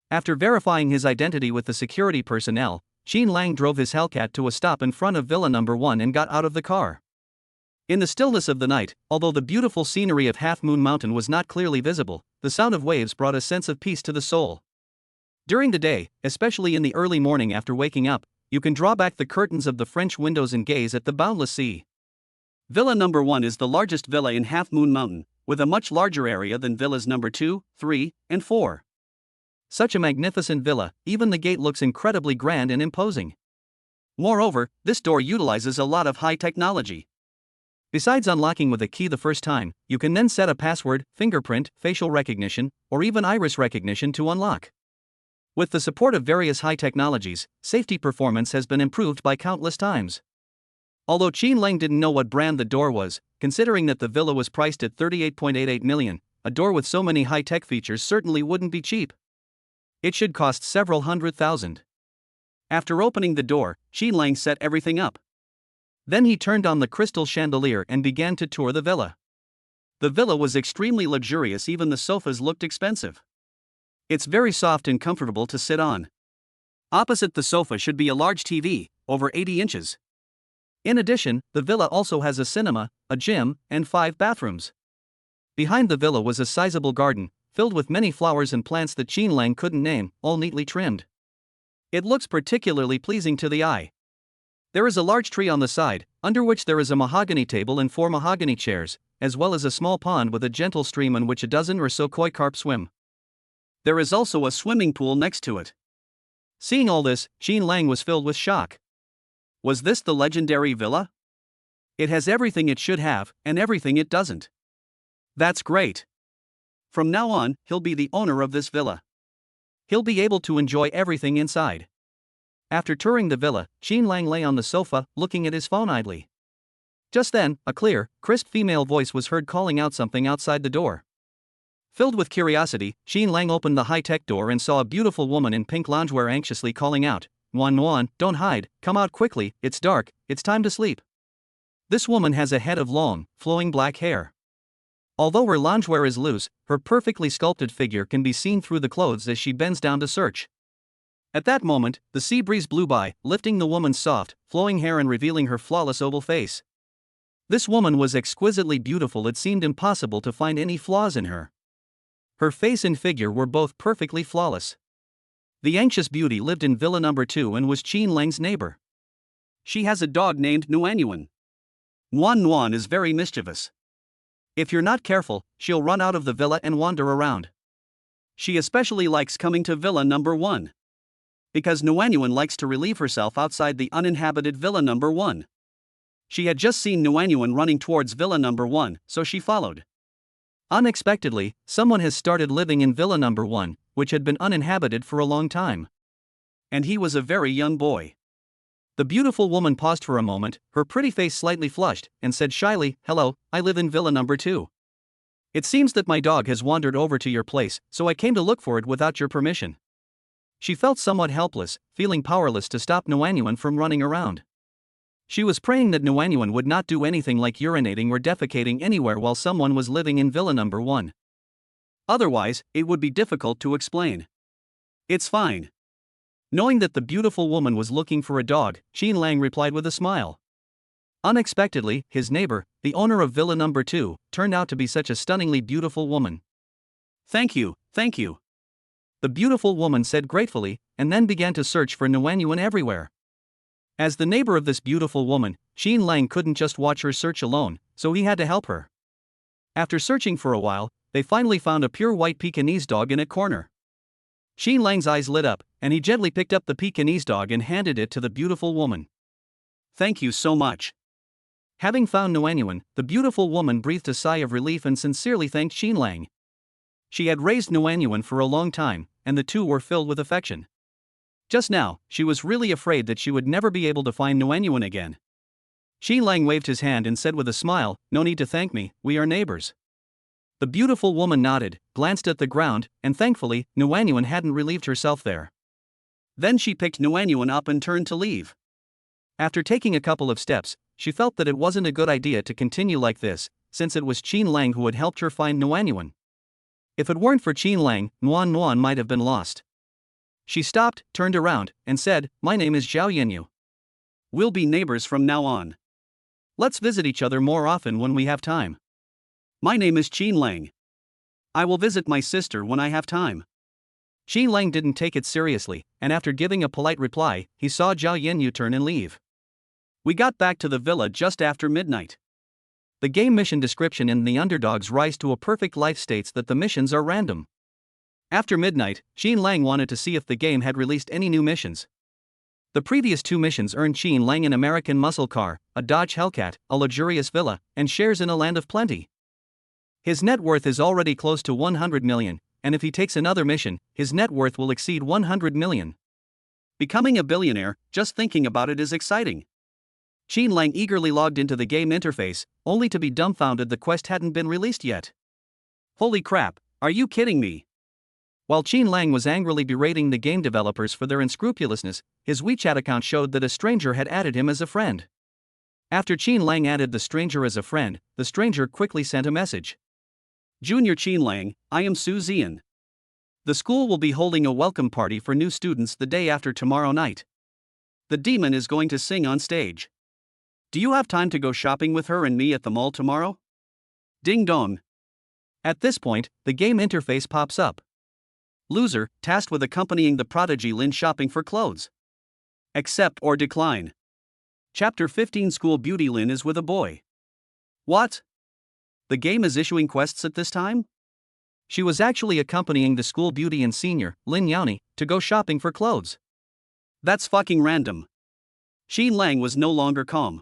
After verifying his identity with the security personnel, Qinlang drove his Hellcat to a stop in front of Villa No. 1 and got out of the car. In the stillness of the night, although the beautiful scenery of Half Moon Mountain was not clearly visible, the sound of waves brought a sense of peace to the soul. During the day, especially in the early morning after waking up, you can draw back the curtains of the French windows and gaze at the boundless sea. Villa No. 1 is the largest villa in Half Moon Mountain, with a much larger area than villas No. 2, 3, and 4. Such a magnificent villa, even the gate looks incredibly grand and imposing. Moreover, this door utilizes a lot of high technology. Besides unlocking with a key the first time, you can then set a password, fingerprint, facial recognition, or even iris recognition to unlock. With the support of various high technologies, safety performance has been improved by countless times. Although Qinlang didn't know what brand the door was, considering that the villa was priced at 38.88 million, a door with so many high-tech features certainly wouldn't be cheap. It should cost several $100,000. After opening the door, Qinlang set everything up. Then he turned on the crystal chandelier and began to tour the villa. The villa was extremely luxurious. Even the sofas looked expensive. It's very soft and comfortable to sit on. Opposite the sofa should be a large TV, over 80 inches. In addition, the villa also has a cinema, a gym, and 5 bathrooms. Behind the villa was a sizable garden, filled with many flowers and plants that Qinlang couldn't name, all neatly trimmed. It looks particularly pleasing to the eye. There is a large tree on the side, under which there is a mahogany table and 4 mahogany chairs, as well as a small pond with a gentle stream on which a dozen or so koi carp swim. There is also a swimming pool next to it. Seeing all this, Jean Lang was filled with shock. Was this the legendary villa? It has everything it should have, and everything it doesn't. That's great. From now on, he'll be the owner of this villa. He'll be able to enjoy everything inside. After touring the villa, Jean Lang lay on the sofa, looking at his phone idly. Just then, a clear, crisp female voice was heard calling out something outside the door. Filled with curiosity, Jean Lang opened the high-tech door and saw a beautiful woman in pink loungewear anxiously calling out, "Nguyen Nguyen, don't hide, come out quickly, it's dark, it's time to sleep." This woman has a head of long, flowing black hair. Although her loungewear is loose, her perfectly sculpted figure can be seen through the clothes as she bends down to search. At that moment, the sea breeze blew by, lifting the woman's soft, flowing hair and revealing her flawless oval face. This woman was exquisitely beautiful. It seemed impossible to find any flaws in her. Her face and figure were both perfectly flawless. The anxious beauty lived in Villa Number 2 and was Jean Lang's neighbor. She has a dog named Nguyen Nguyen. Nguyen Nguyen is very mischievous. If you're not careful, she'll run out of the villa and wander around. She especially likes coming to Villa Number 1. Because Nguyen Nguyen likes to relieve herself outside the uninhabited Villa Number 1. She had just seen Nguyen Nguyen running towards Villa Number 1, so she followed. Unexpectedly, someone has started living in Villa Number 1, which had been uninhabited for a long time. And he was a very young boy. The beautiful woman paused for a moment, her pretty face slightly flushed, and said shyly, "Hello, I live in Villa Number 2. It seems that my dog has wandered over to your place, so I came to look for it without your permission." She felt somewhat helpless, feeling powerless to stop Nguyen Nguyen from running around. She was praying that Nguyen Nguyen would not do anything like urinating or defecating anywhere while someone was living in Villa Number 1. Otherwise, it would be difficult to explain. It's fine. Knowing that the beautiful woman was looking for a dog, Jean Lang replied with a smile. Unexpectedly, his neighbor, the owner of Villa Number 2, turned out to be such a stunningly beautiful woman. Thank you, thank you. The beautiful woman said gratefully, and then began to search for Nguyen Nguyen everywhere. As the neighbor of this beautiful woman, Jean Lang couldn't just watch her search alone, so he had to help her. After searching for a while, they finally found a pure white Pekingese dog in a corner. Jean Lang's eyes lit up, and he gently picked up the Pekingese dog and handed it to the beautiful woman. Thank you so much. Having found Nguyen Nguyen, the beautiful woman breathed a sigh of relief and sincerely thanked Jean Lang. She had raised Nguyen Nguyen for a long time, and the two were filled with affection. Just now, she was really afraid that she would never be able to find Nguyen Nguyen again. Jean Lang waved his hand and said with a smile, "No need to thank me, we are neighbors." The beautiful woman nodded, glanced at the ground, and thankfully, Nguyen Nguyen hadn't relieved herself there. Then she picked Nguyen Nguyen up and turned to leave. After taking a couple of steps, she felt that it wasn't a good idea to continue like this, since it was Jean Lang who had helped her find Nguyen Nguyen. If it weren't for Jean Lang, Nguyen Nguyen might have been lost. She stopped, turned around, and said, "My name is Zhao Yanyu. We'll be neighbors from now on. Let's visit each other more often when we have time." My name is Jean Lang. I will visit my sister when I have time. Jean Lang didn't take it seriously, and after giving a polite reply, he saw Zhao Yanyu turn and leave. We got back to the villa just after midnight. The game mission description in The Underdog's Rise to a Perfect Life states that the missions are random. After midnight, Jean Lang wanted to see if the game had released any new missions. The previous two missions earned Jean Lang an American muscle car, a Dodge Hellcat, a luxurious villa, and shares in a land of plenty. His net worth is already close to 100 million, and if he takes another mission, his net worth will exceed 100 million. Becoming a billionaire, just thinking about it is exciting. Jean Lang eagerly logged into the game interface, only to be dumbfounded the quest hadn't been released yet. Holy crap, are you kidding me? While Jean Lang was angrily berating the game developers for their unscrupulousness, his WeChat account showed that a stranger had added him as a friend. After Jean Lang added the stranger as a friend, the stranger quickly sent a message. Junior Jean Lang, I am Su Zian. The school will be holding a welcome party for new students the day after tomorrow night. The demon is going to sing on stage. Do you have time to go shopping with her and me at the mall tomorrow? Ding dong. At this point, the game interface pops up. Loser, tasked with accompanying the prodigy Lin shopping for clothes. Accept or decline. Chapter 15 School Beauty Lin is with a boy. What? The game is issuing quests at this time? She was actually accompanying the school beauty and senior, Lin Yaoni, to go shopping for clothes. That's fucking random. Xin Lang was no longer calm.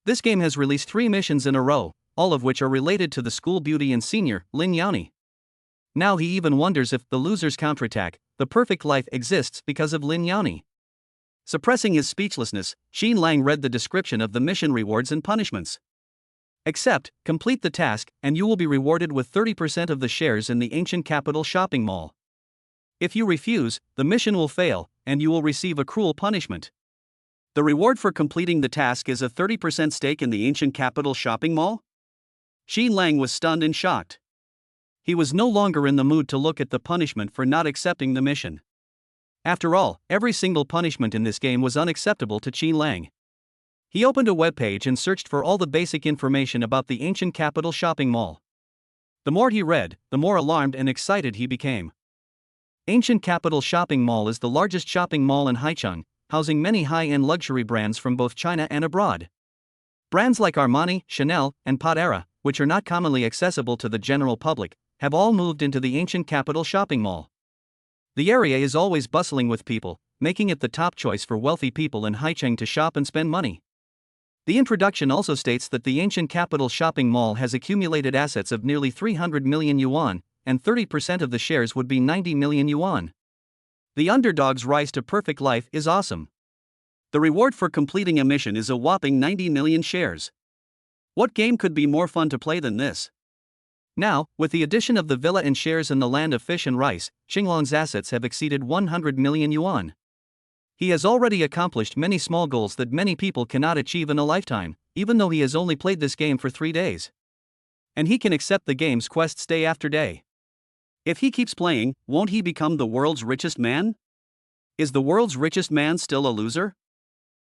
This game has released 3 missions in a row, all of which are related to the school beauty and senior, Lin Yaoni. Now he even wonders if the loser's counterattack, the perfect life, exists because of Lin Yaoni. Suppressing his speechlessness, Xin Lang read the description of the mission rewards and punishments. Accept, complete the task, and you will be rewarded with 30% of the shares in the ancient capital shopping mall. If you refuse, the mission will fail, and you will receive a cruel punishment. The reward for completing the task is a 30% stake in the ancient capital shopping mall? Xin Lang was stunned and shocked. He was no longer in the mood to look at the punishment for not accepting the mission. After all, every single punishment in this game was unacceptable to Xin Lang. He opened a web page and searched for all the basic information about the ancient capital shopping mall. The more he read, the more alarmed and excited he became. Ancient Capital Shopping Mall is the largest shopping mall in Haicheng, housing many high-end luxury brands from both China and abroad. Brands like Armani, Chanel, and Podera, which are not commonly accessible to the general public, have all moved into the Ancient Capital Shopping Mall. The area is always bustling with people, making it the top choice for wealthy people in Haicheng to shop and spend money. The introduction also states that the Ancient Capital Shopping Mall has accumulated assets of nearly 300 million yuan, and 30% of the shares would be 90 million yuan. The underdog's rise to perfect life is awesome. The reward for completing a mission is a whopping 90 million shares. What game could be more fun to play than this? Now, with the addition of the villa and shares in the land of fish and rice, Xinglong's assets have exceeded 100 million yuan. He has already accomplished many small goals that many people cannot achieve in a lifetime, even though he has only played this game for 3 days. And he can accept the game's quests day after day. If he keeps playing, won't he become the world's richest man? Is the world's richest man still a loser?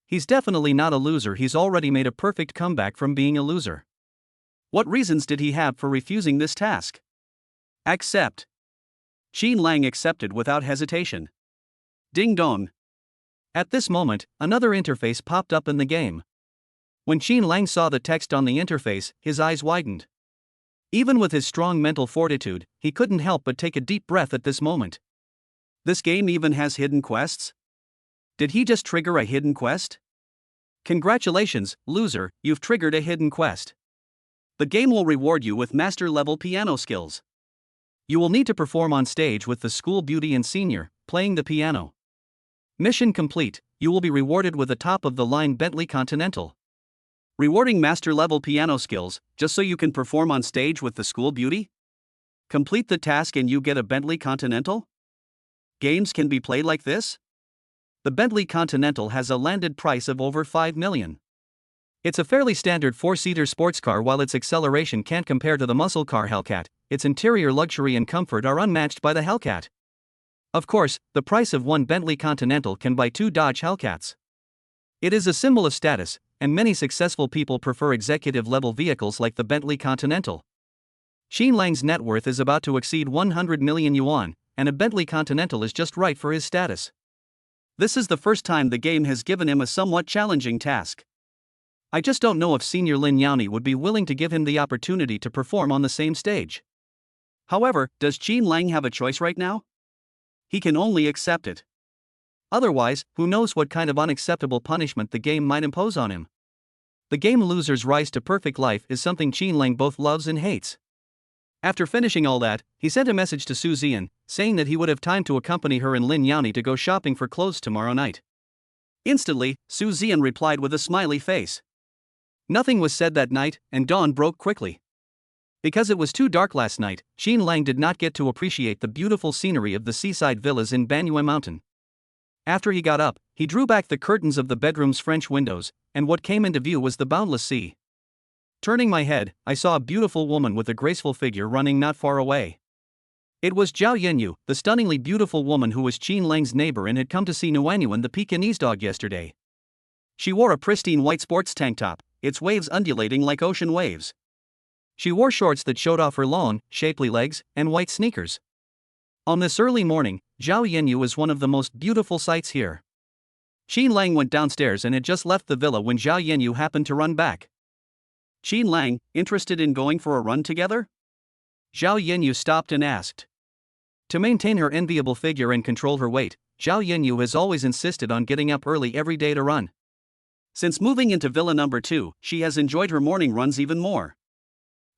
He's definitely not a loser. He's already made a perfect comeback from being a loser. What reasons did he have for refusing this task? Accept. Xin Lang accepted without hesitation. Ding dong. At this moment, another interface popped up in the game. When Xin Lang saw the text on the interface, his eyes widened. Even with his strong mental fortitude, he couldn't help but take a deep breath at this moment. This game even has hidden quests? Did he just trigger a hidden quest? Congratulations, loser, you've triggered a hidden quest. The game will reward you with master-level piano skills. You will need to perform on stage with the school beauty and senior, playing the piano. Mission complete, you will be rewarded with a top-of-the-line Bentley Continental. Rewarding master-level piano skills, just so you can perform on stage with the school beauty? Complete the task and you get a Bentley Continental? Games can be played like this? The Bentley Continental has a landed price of over 5 million. It's a fairly standard 4-seater sports car. While its acceleration can't compare to the muscle car Hellcat, its interior luxury and comfort are unmatched by the Hellcat. Of course, the price of one Bentley Continental can buy 2 Dodge Hellcats. It is a symbol of status, and many successful people prefer executive-level vehicles like the Bentley Continental. Xin Lang's net worth is about to exceed 100 million yuan, and a Bentley Continental is just right for his status. This is the first time the game has given him a somewhat challenging task. I just don't know if Senior Lin Yaoni would be willing to give him the opportunity to perform on the same stage. However, does Xin Lang have a choice right now? He can only accept it. Otherwise, who knows what kind of unacceptable punishment the game might impose on him. The game loser's rise to perfect life is something Xin Lang both loves and hates. After finishing all that, he sent a message to Su Zian, saying that he would have time to accompany her and Lin Yaoni to go shopping for clothes tomorrow night. Instantly, Su Zian replied with a smiley face. Nothing was said that night, and dawn broke quickly. Because it was too dark last night, Xin Lang did not get to appreciate the beautiful scenery of the seaside villas in Banyue Mountain. After he got up, he drew back the curtains of the bedroom's French windows, and what came into view was the boundless sea. Turning my head, I saw a beautiful woman with a graceful figure running not far away. It was Zhao Yanyu, the stunningly beautiful woman who was Xin Lang's neighbor and had come to see Nuanyuan the Pekingese dog yesterday. She wore a pristine white sports tank top, its waves undulating like ocean waves. She wore shorts that showed off her long, shapely legs, and white sneakers. On this early morning, Zhao Yanyu was one of the most beautiful sights here. Xin Lang went downstairs and had just left the villa when Zhao Yanyu happened to run back. Xin Lang, interested in going for a run together? Zhao Yanyu stopped and asked. To maintain her enviable figure and control her weight, Zhao Yanyu has always insisted on getting up early every day to run. Since moving into Villa number 2, she has enjoyed her morning runs even more.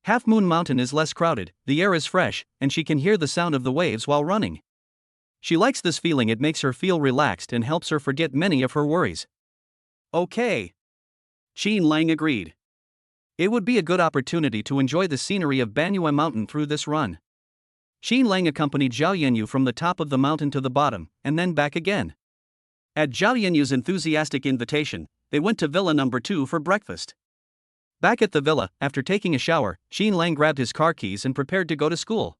Half Moon Mountain is less crowded, the air is fresh, and she can hear the sound of the waves while running. She likes this feeling, it makes her feel relaxed and helps her forget many of her worries. Okay. Qin Lang agreed. It would be a good opportunity to enjoy the scenery of Banyue Mountain through this run. Qin Lang accompanied Zhao Yanyu from the top of the mountain to the bottom, and then back again. At Zhao Yanyu's enthusiastic invitation, they went to Villa number 2 for breakfast. Back at the villa, after taking a shower, Qin Lang grabbed his car keys and prepared to go to school.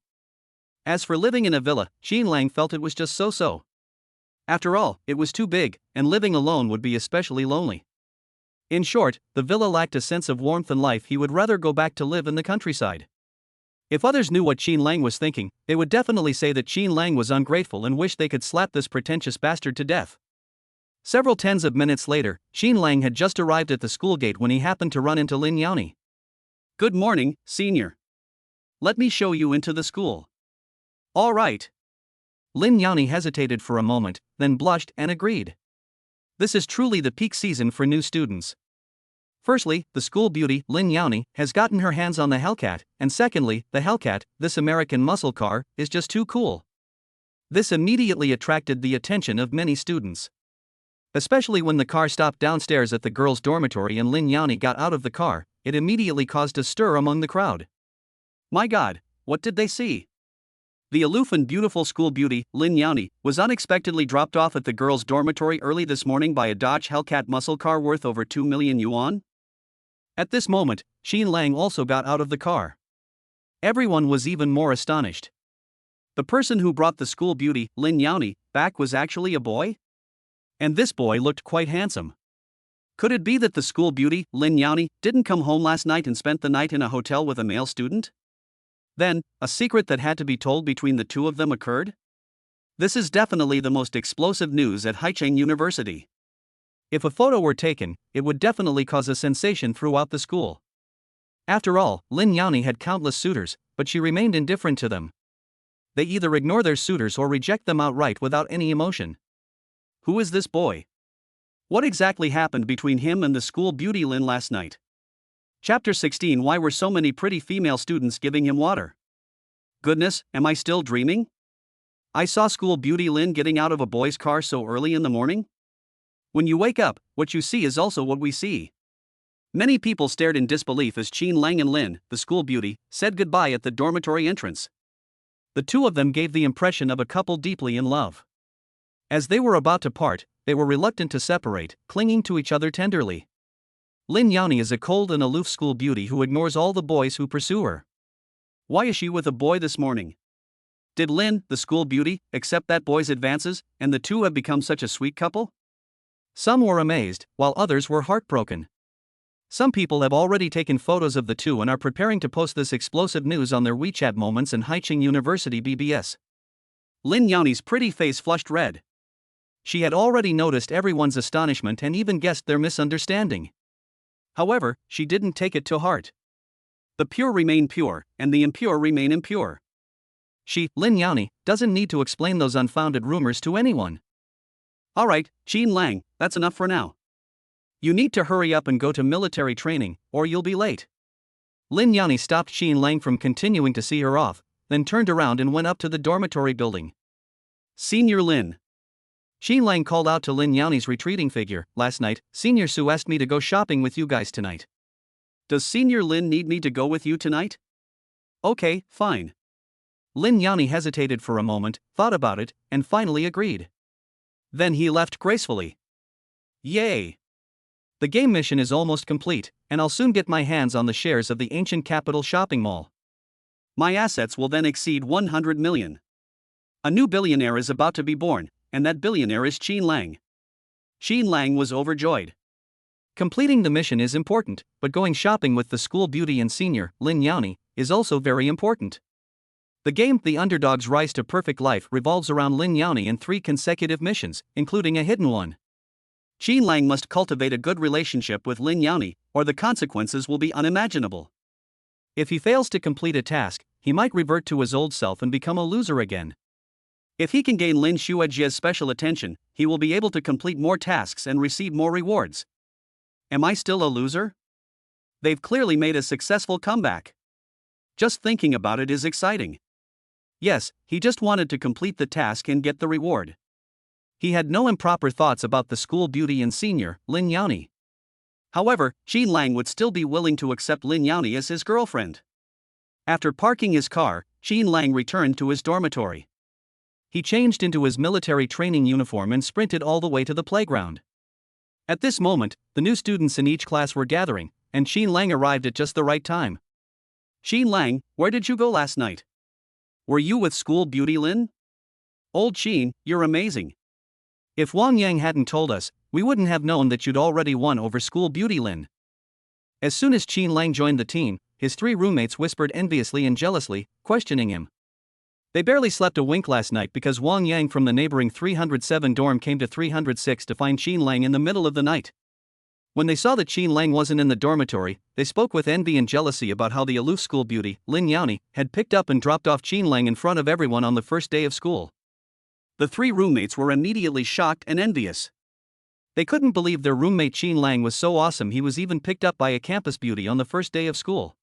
As for living in a villa, Qin Lang felt it was just so-so. After all, it was too big, and living alone would be especially lonely. In short, the villa lacked a sense of warmth and life. He would rather go back to live in the countryside. If others knew what Qin Lang was thinking, they would definitely say that Qin Lang was ungrateful and wish they could slap this pretentious bastard to death. Several tens of minutes later, Qin Lang had just arrived at the school gate when he happened to run into Lin Yaoni. Good morning, senior. Let me show you into the school. All right. Lin Yaoni hesitated for a moment, then blushed and agreed. This is truly the peak season for new students. Firstly, the school beauty, Lin Yaoni, has gotten her hands on the Hellcat, and secondly, the Hellcat, this American muscle car, is just too cool. This immediately attracted the attention of many students. Especially when the car stopped downstairs at the girls' dormitory and Lin Yaoni got out of the car, it immediately caused a stir among the crowd. My God, what did they see? The aloof and beautiful school beauty, Lin Yaoni, was unexpectedly dropped off at the girls' dormitory early this morning by a Dodge Hellcat muscle car worth over 2 million yuan. At this moment, Qin Lang also got out of the car. Everyone was even more astonished. The person who brought the school beauty, Lin Yaoni, back was actually a boy? And this boy looked quite handsome. Could it be that the school beauty, Lin Yaoni, didn't come home last night and spent the night in a hotel with a male student? Then, a secret that had to be told between the two of them occurred? This is definitely the most explosive news at Haicheng University. If a photo were taken, it would definitely cause a sensation throughout the school. After all, Lin Yaoni had countless suitors, but she remained indifferent to them. They either ignore their suitors or reject them outright without any emotion. Who is this boy? What exactly happened between him and the school beauty Lin last night? Chapter 16. Why were so many pretty female students giving him water? Goodness, am I still dreaming? I saw school beauty Lin getting out of a boy's car so early in the morning? When you wake up, what you see is also what we see. Many people stared in disbelief as Qin Lang and Lin, the school beauty, said goodbye at the dormitory entrance. The two of them gave the impression of a couple deeply in love. As they were about to part, they were reluctant to separate, clinging to each other tenderly. Lin Yaoni is a cold and aloof school beauty who ignores all the boys who pursue her. Why is she with a boy this morning? Did Lin, the school beauty, accept that boy's advances, and the two have become such a sweet couple? Some were amazed, while others were heartbroken. Some people have already taken photos of the two and are preparing to post this explosive news on their WeChat moments in Haicheng University BBS. Lin Yaoni's pretty face flushed red. She had already noticed everyone's astonishment and even guessed their misunderstanding. However, she didn't take it to heart. The pure remain pure, and the impure remain impure. She, Lin Yaoni, doesn't need to explain those unfounded rumors to anyone. Alright, Qin Lang, that's enough for now. You need to hurry up and go to military training, or you'll be late. Lin Yaoni stopped Qin Lang from continuing to see her off, then turned around and went up to the dormitory building. Senior Lin. Qin Lang called out to Lin Yaoni's retreating figure. Last night, Senior Su asked me to go shopping with you guys tonight. Does Senior Lin need me to go with you tonight? Okay, fine. Lin Yaoni hesitated for a moment, thought about it, and finally agreed. Then he left gracefully. Yay! The game mission is almost complete, and I'll soon get my hands on the shares of the ancient capital shopping mall. My assets will then exceed 100 million. A new billionaire is about to be born, and that billionaire is Qin Lang. Qin Lang was overjoyed. Completing the mission is important, but going shopping with the school beauty and senior, Lin Yaoni, is also very important. The game, The Underdog's Rise to Perfect Life, revolves around Lin Yaoni and 3 consecutive missions, including a hidden one. Qin Lang must cultivate a good relationship with Lin Yaoni, or the consequences will be unimaginable. If he fails to complete a task, he might revert to his old self and become a loser again. If he can gain Lin Xuejie's special attention, he will be able to complete more tasks and receive more rewards. Am I still a loser? They've clearly made a successful comeback. Just thinking about it is exciting. Yes, he just wanted to complete the task and get the reward. He had no improper thoughts about the school beauty and senior, Lin Yaoni. However, Qin Lang would still be willing to accept Lin Yaoni as his girlfriend. After parking his car, Qin Lang returned to his dormitory. He changed into his military training uniform and sprinted all the way to the playground. At this moment, the new students in each class were gathering, and Qin Lang arrived at just the right time. Qin Lang, where did you go last night? Were you with school beauty Lin? Old Qin, you're amazing. If Wang Yang hadn't told us, we wouldn't have known that you'd already won over school beauty Lin. As soon as Qin Lang joined the team, his three roommates whispered enviously and jealously, questioning him. They barely slept a wink last night because Wang Yang from the neighboring 307 dorm came to 306 to find Qin Lang in the middle of the night. When they saw that Qin Lang wasn't in the dormitory, they spoke with envy and jealousy about how the aloof school beauty, Lin Yaoni, had picked up and dropped off Qin Lang in front of everyone on the first day of school. The three roommates were immediately shocked and envious. They couldn't believe their roommate Qin Lang was so awesome he was even picked up by a campus beauty on the first day of school.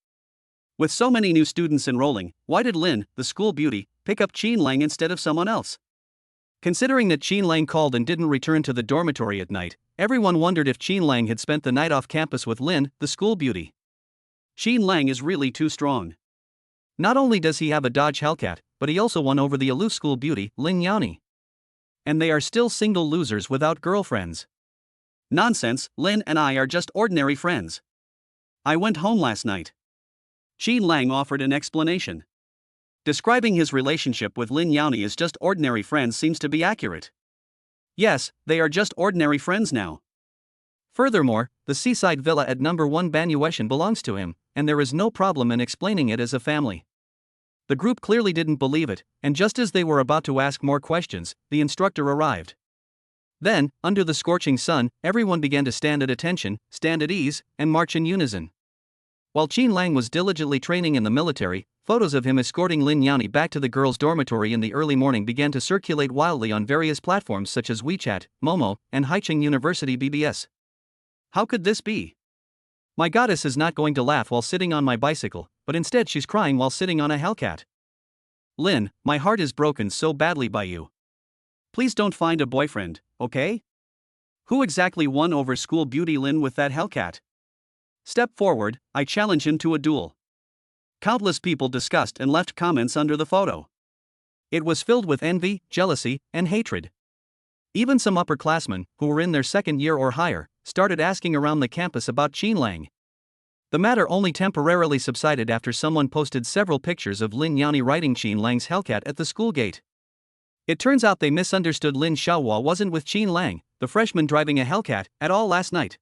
With so many new students enrolling, why did Lin, the school beauty, pick up Qin Lang instead of someone else? Considering that Qin Lang called and didn't return to the dormitory at night, everyone wondered if Qin Lang had spent the night off campus with Lin, the school beauty. Qin Lang is really too strong. Not only does he have a Dodge Hellcat, but he also won over the aloof school beauty, Lin Yaoni. And they are still single losers without girlfriends. Nonsense, Lin and I are just ordinary friends. I went home last night. Qin Lang offered an explanation. Describing his relationship with Lin Yaoni as just ordinary friends seems to be accurate. Yes, they are just ordinary friends now. Furthermore, the seaside villa at number 1 Banyueshan belongs to him, and there is no problem in explaining it as a family. The group clearly didn't believe it, and just as they were about to ask more questions, the instructor arrived. Then, under the scorching sun, everyone began to stand at attention, stand at ease, and march in unison. While Qin Lang was diligently training in the military, photos of him escorting Lin Yaoni back to the girls' dormitory in the early morning began to circulate wildly on various platforms such as WeChat, Momo, and Haicheng University BBS. How could this be? My goddess is not going to laugh while sitting on my bicycle, but instead she's crying while sitting on a Hellcat. Lin, my heart is broken so badly by you. Please don't find a boyfriend, okay? Who exactly won over school beauty Lin with that Hellcat? Step forward, I challenge him to a duel. Countless people discussed and left comments under the photo. It was filled with envy, jealousy, and hatred. Even some upperclassmen, who were in their second year or higher, started asking around the campus about Qin Lang. The matter only temporarily subsided after someone posted several pictures of Lin Yaoni riding Qin Lang's Hellcat at the school gate. It turns out they misunderstood Lin Xiaohua wasn't with Qin Lang, the freshman driving a Hellcat, at all last night.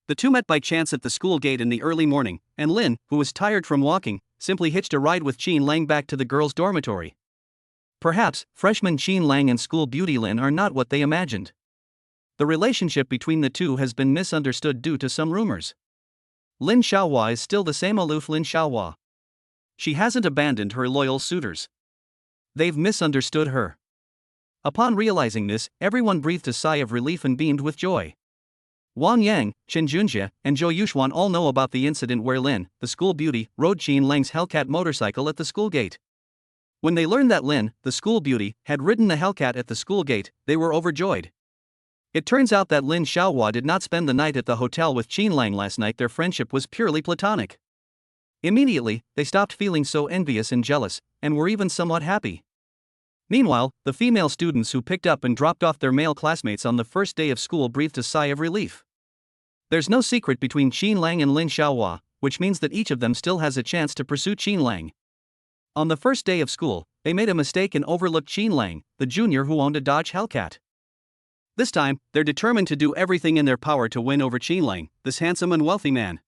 The two met by chance at the school gate in the early morning, and Lin, who was tired from walking, simply hitched a ride with Qin Lang back to the girls' dormitory. Perhaps, freshman Qin Lang and school beauty Lin are not what they imagined. The relationship between the two has been misunderstood due to some rumors. Lin Xiaohua is still the same aloof Lin Xiaohua. She hasn't abandoned her loyal suitors. They've misunderstood her. Upon realizing this, everyone breathed a sigh of relief and beamed with joy. Wang Yang, Chen Junjie, and Zhou Yuxuan all know about the incident where Lin, the school beauty, rode Qin Lang's Hellcat motorcycle at the school gate. When they learned that Lin, the school beauty, had ridden the Hellcat at the school gate, they were overjoyed. It turns out that Lin Xiaohua did not spend the night at the hotel with Qin Lang last night. Their friendship was purely platonic. Immediately, they stopped feeling so envious and jealous, and were even somewhat happy. Meanwhile, the female students who picked up and dropped off their male classmates on the first day of school breathed a sigh of relief. There's no secret between Qin Lang and Lin Xiaohua, which means that each of them still has a chance to pursue Qin Lang. On the first day of school, they made a mistake and overlooked Qin Lang, the junior who owned a Dodge Hellcat. This time, they're determined to do everything in their power to win over Qin Lang, this handsome and wealthy man.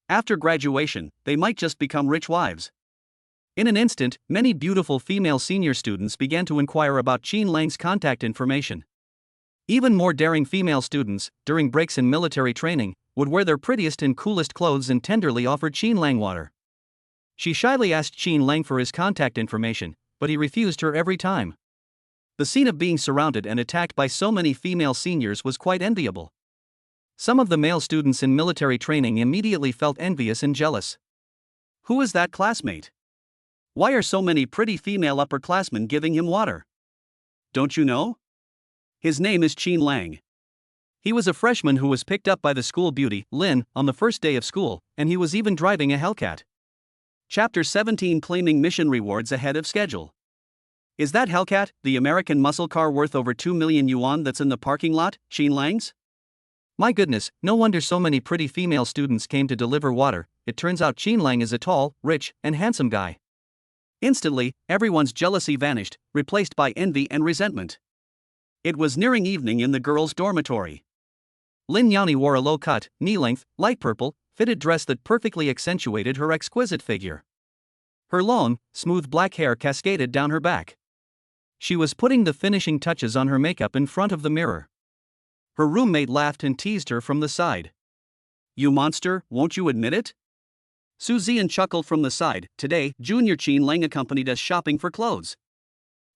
After graduation, they might just become rich wives. In an instant, many beautiful female senior students began to inquire about Qin Lang's contact information. Even more daring female students, during breaks in military training, would wear their prettiest and coolest clothes and tenderly offer Qin Lang water. She shyly asked Qin Lang for his contact information, but he refused her every time. The scene of being surrounded and attacked by so many female seniors was quite enviable. Some of the male students in military training immediately felt envious and jealous. Who is that classmate? Why are so many pretty female upperclassmen giving him water? Don't you know? His name is Qin Lang. He was a freshman who was picked up by the school beauty, Lin, on the first day of school, and he was even driving a Hellcat. Chapter 17, claiming mission rewards ahead of schedule. Is that Hellcat, the American muscle car worth over 2 million yuan that's in the parking lot, Qin Lang's? My goodness, no wonder so many pretty female students came to deliver water. It turns out Qin Lang is a tall, rich, and handsome guy. Instantly, everyone's jealousy vanished, replaced by envy and resentment. It was nearing evening in the girls' dormitory. Lin Yaoni wore a low-cut, knee-length, light purple, fitted dress that perfectly accentuated her exquisite figure. Her long, smooth black hair cascaded down her back. She was putting the finishing touches on her makeup in front of the mirror. Her roommate laughed and teased her from the side. You monster, won't you admit it? Su Ziyan chuckled from the side. Today, Junior Qin Lang accompanied us shopping for clothes.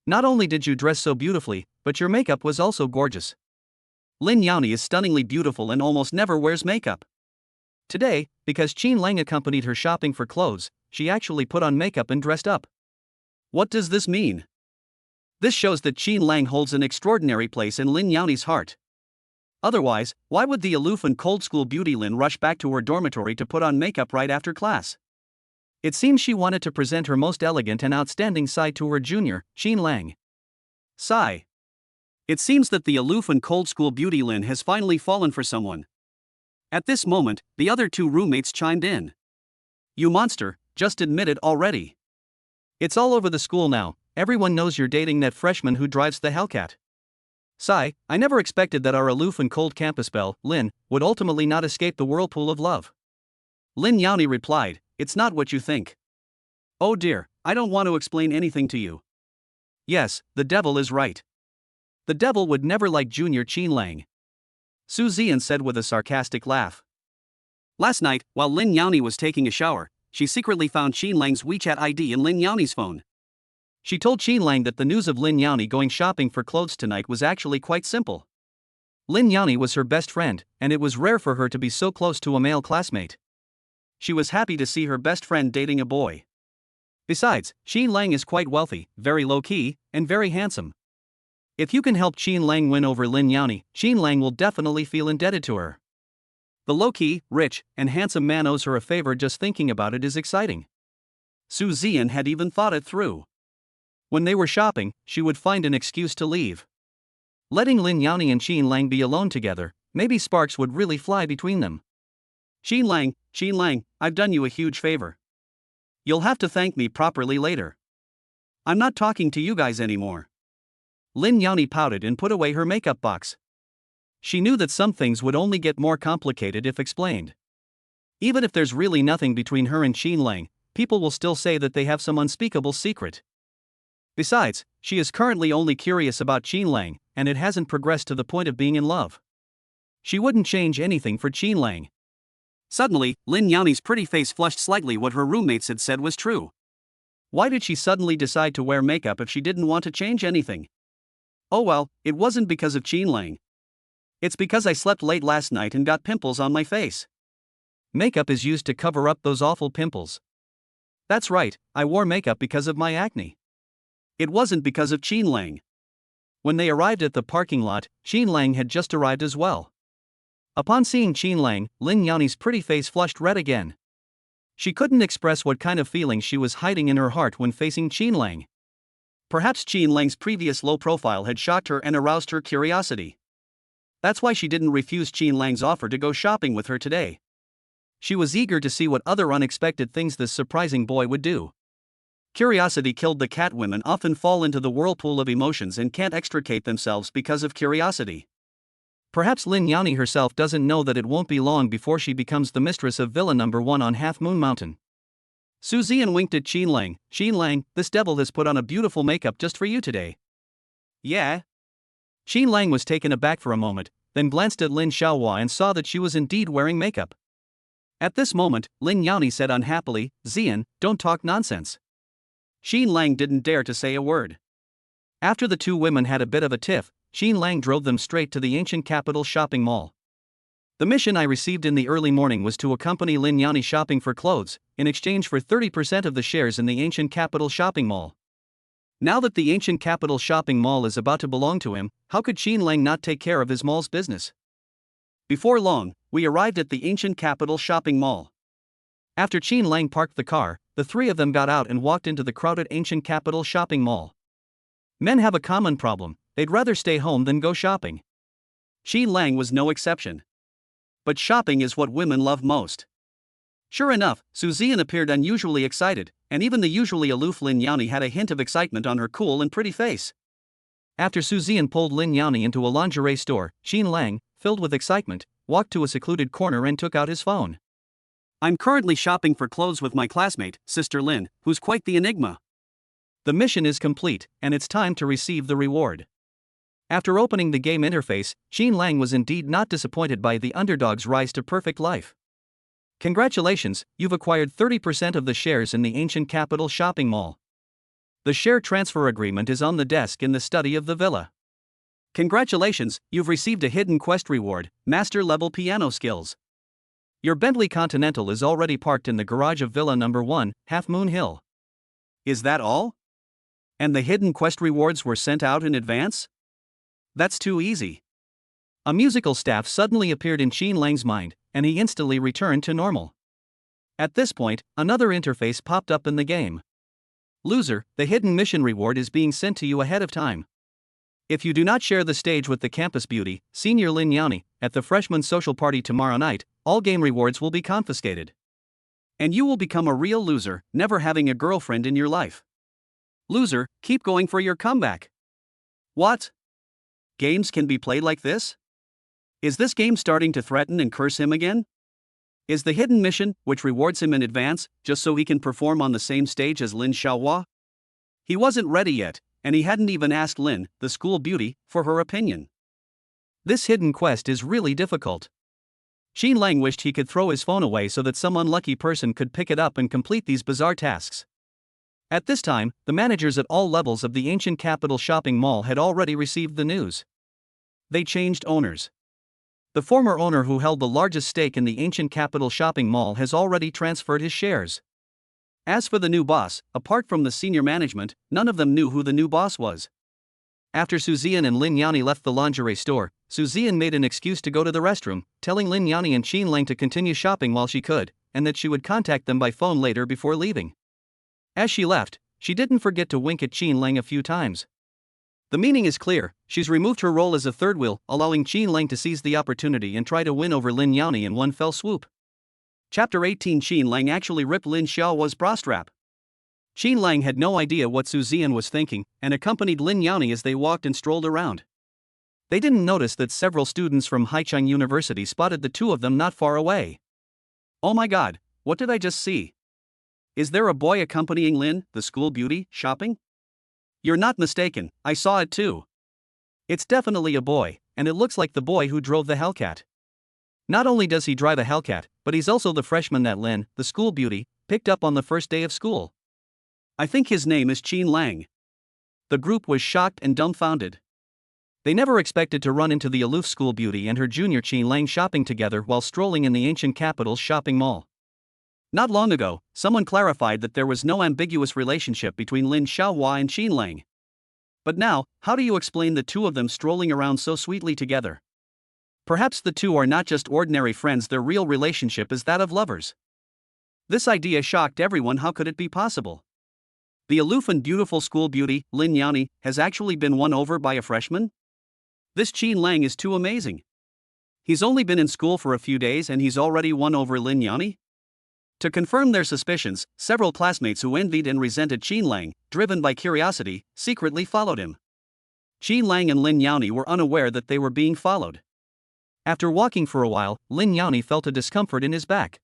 Not only did you dress so beautifully, but your makeup was also gorgeous. Lin Yaoni is stunningly beautiful and almost never wears makeup. Today, because Qin Lang accompanied her shopping for clothes, she actually put on makeup and dressed up. What does this mean? This shows that Qin Lang holds an extraordinary place in Lin Yaoni's heart. Otherwise, why would the aloof and cold school beauty Lin rush back to her dormitory to put on makeup right after class? It seems she wanted to present her most elegant and outstanding side to her junior, Qin Lang. Sigh. It seems that the aloof and cold school beauty Lin has finally fallen for someone. At this moment, the other two roommates chimed in. You monster, just admit it already. It's all over the school now, everyone knows you're dating that freshman who drives the Hellcat. Sigh, I never expected that our aloof and cold campus belle, Lin, would ultimately not escape the whirlpool of love. Lin Yaoni replied, it's not what you think. Oh dear, I don't want to explain anything to you. Yes, the devil is right. The devil would never like Junior Qin Lang. Su Ziyan said with a sarcastic laugh. Last night, while Lin Yaoni was taking a shower, she secretly found Qin Lang's WeChat ID in Lin Yaoni's phone. She told Qin Lang that the news of Lin Yaoni going shopping for clothes tonight was actually quite simple. Lin Yaoni was her best friend, and it was rare for her to be so close to a male classmate. She was happy to see her best friend dating a boy. Besides, Qin Lang is quite wealthy, very low-key, and very handsome. If you can help Qin Lang win over Lin Yaoni, Qin Lang will definitely feel indebted to her. The low-key, rich, and handsome man owes her a favor. Just thinking about it is exciting. Su Ziyan had even thought it through. When they were shopping, she would find an excuse to leave. Letting Lin Yaoni and Qin Lang be alone together, maybe sparks would really fly between them. Qin Lang, I've done you a huge favor. You'll have to thank me properly later. I'm not talking to you guys anymore. Lin Yaoni pouted and put away her makeup box. She knew that some things would only get more complicated if explained. Even if there's really nothing between her and Qin Lang, people will still say that they have some unspeakable secret. Besides, she is currently only curious about Qin Lang, and it hasn't progressed to the point of being in love. She wouldn't change anything for Qin Lang. Suddenly, Lin Yaoni's pretty face flushed slightly. What her roommates had said was true. Why did she suddenly decide to wear makeup if she didn't want to change anything? Oh well, it wasn't because of Qin Lang. It's because I slept late last night and got pimples on my face. Makeup is used to cover up those awful pimples. That's right, I wore makeup because of my acne. It wasn't because of Qin Lang. When they arrived at the parking lot, Qin Lang had just arrived as well. Upon seeing Qin Lang, Lin Yaoni's pretty face flushed red again. She couldn't express what kind of feelings she was hiding in her heart when facing Qin Lang. Perhaps Qin Lang's previous low profile had shocked her and aroused her curiosity. That's why she didn't refuse Qin Lang's offer to go shopping with her today. She was eager to see what other unexpected things this surprising boy would do. Curiosity killed the cat. Women often fall into the whirlpool of emotions and can't extricate themselves because of curiosity. Perhaps Lin Yaoni herself doesn't know that it won't be long before she becomes the mistress of Villa No. 1 on Half Moon Mountain. Su Ziyan winked at Qin Lang. Qin Lang, this devil has put on a beautiful makeup just for you today. Yeah? Qin Lang was taken aback for a moment, then glanced at Lin Xiaohua and saw that she was indeed wearing makeup. At this moment, Lin Yaoni said unhappily, Ziyan, don't talk nonsense. Qin Lang didn't dare to say a word. After the two women had a bit of a tiff, Qin Lang drove them straight to the ancient capital shopping mall. The mission I received in the early morning was to accompany Lin Yani shopping for clothes, in exchange for 30% of the shares in the ancient capital shopping mall. Now that the ancient capital shopping mall is about to belong to him, how could Qin Lang not take care of his mall's business? Before long, we arrived at the ancient capital shopping mall. After Qin Lang parked the car, the three of them got out and walked into the crowded ancient capital shopping mall. Men have a common problem: they'd rather stay home than go shopping. Qin Lang was no exception. But shopping is what women love most. Sure enough, Su Ziyan appeared unusually excited, and even the usually aloof Lin Yani had a hint of excitement on her cool and pretty face. After Su Ziyan pulled Lin Yani into a lingerie store, Qin Lang, filled with excitement, walked to a secluded corner and took out his phone. I'm currently shopping for clothes with my classmate, Sister Lin, who's quite the enigma. The mission is complete, and it's time to receive the reward. After opening the game interface, Qin Lang was indeed not disappointed by the underdog's rise to perfect life. Congratulations, you've acquired 30% of the shares in the ancient capital shopping mall. The share transfer agreement is on the desk in the study of the villa. Congratulations, you've received a hidden quest reward, Master Level Piano Skills. Your Bentley Continental is already parked in the garage of Villa Number 1, Half Moon Hill. Is that all? And the hidden quest rewards were sent out in advance? That's too easy. A musical staff suddenly appeared in Qin Lang's mind, and he instantly returned to normal. At this point, another interface popped up in the game. Loser, the hidden mission reward is being sent to you ahead of time. If you do not share the stage with the campus beauty, Senior Lin Yani, at the freshman social party tomorrow night, all game rewards will be confiscated. And you will become a real loser, never having a girlfriend in your life. Loser, keep going for your comeback. What? Games can be played like this? Is this game starting to threaten and curse him again? Is the hidden mission, which rewards him in advance, just so he can perform on the same stage as Lin Xiaohua? He wasn't ready yet, and he hadn't even asked Lin, the school beauty, for her opinion. This hidden quest is really difficult. Qin Lang wished he could throw his phone away so that some unlucky person could pick it up and complete these bizarre tasks. At this time, the managers at all levels of the ancient capital shopping mall had already received the news. They changed owners. The former owner who held the largest stake in the ancient capital shopping mall has already transferred his shares. As for the new boss, apart from the senior management, none of them knew who the new boss was. After Su Ziyan and Lin Yani left the lingerie store, Su Ziyan made an excuse to go to the restroom, telling Lin Yani and Qin Lang to continue shopping while she could, and that she would contact them by phone later before leaving. As she left, she didn't forget to wink at Qin Lang a few times. The meaning is clear: she's removed her role as a third wheel, allowing Qin Lang to seize the opportunity and try to win over Lin Yani in one fell swoop. Chapter 18. Qin Lang actually ripped Lin Xiaohua's bra strap. Qin Lang had no idea what Su Ziyan was thinking, and accompanied Lin Yani as they walked and strolled around. They didn't notice that several students from Haicheng University spotted the two of them not far away. Oh my god, what did I just see? Is there a boy accompanying Lin, the school beauty, shopping? You're not mistaken, I saw it too. It's definitely a boy, and it looks like the boy who drove the Hellcat. Not only does he drive a Hellcat, but he's also the freshman that Lin, the school beauty, picked up on the first day of school. I think his name is Qin Lang. The group was shocked and dumbfounded. They never expected to run into the aloof school beauty and her junior Qin Lang shopping together while strolling in the ancient capital's shopping mall. Not long ago, someone clarified that there was no ambiguous relationship between Lin Xiaohua and Qin Lang. But now, how do you explain the two of them strolling around so sweetly together? Perhaps the two are not just ordinary friends, their real relationship is that of lovers. This idea shocked everyone. How could it be possible? The aloof and beautiful school beauty, Lin Yani, has actually been won over by a freshman? This Qin Lang is too amazing. He's only been in school for a few days and he's already won over Lin Yani? To confirm their suspicions, several classmates who envied and resented Qin Lang, driven by curiosity, secretly followed him. Qin Lang and Lin Yani were unaware that they were being followed. After walking for a while, Lin Yani felt a discomfort in his back.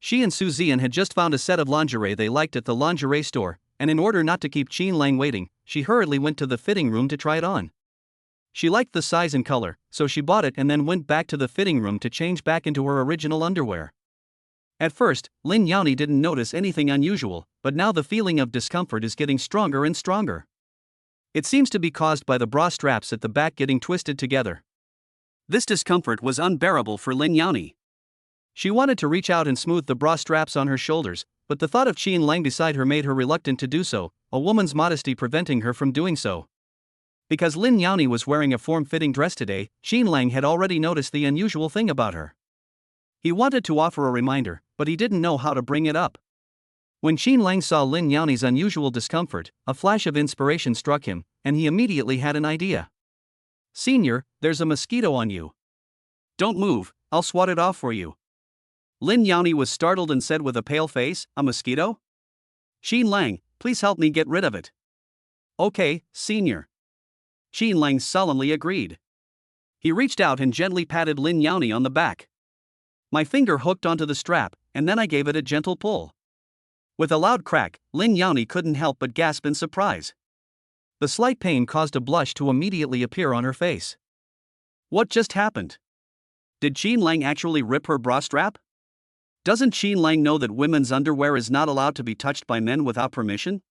She and Su Ziyan had just found a set of lingerie they liked at the lingerie store, and in order not to keep Qin Lang waiting, she hurriedly went to the fitting room to try it on. She liked the size and color, so she bought it and then went back to the fitting room to change back into her original underwear. At first, Lin Yani didn't notice anything unusual, but now the feeling of discomfort is getting stronger and stronger. It seems to be caused by the bra straps at the back getting twisted together. This discomfort was unbearable for Lin Yaoni. She wanted to reach out and smooth the bra straps on her shoulders, but the thought of Qin Lang beside her made her reluctant to do so, a woman's modesty preventing her from doing so. Because Lin Yaoni was wearing a form-fitting dress today, Qin Lang had already noticed the unusual thing about her. He wanted to offer a reminder, but he didn't know how to bring it up. When Qin Lang saw Lin Yaoni's unusual discomfort, a flash of inspiration struck him, and he immediately had an idea. "Senior, there's a mosquito on you. Don't move, I'll swat it off for you." Lin Yaoni was startled and said with a pale face, "A mosquito? Qin Lang, please help me get rid of it." "Okay, senior." Qin Lang sullenly agreed. He reached out and gently patted Lin Yaoni on the back. My finger hooked onto the strap, and then I gave it a gentle pull. With a loud crack, Lin Yaoni couldn't help but gasp in surprise. The slight pain caused a blush to immediately appear on her face. What just happened? Did Qin Lang actually rip her bra strap? Doesn't Qin Lang know that women's underwear is not allowed to be touched by men without permission?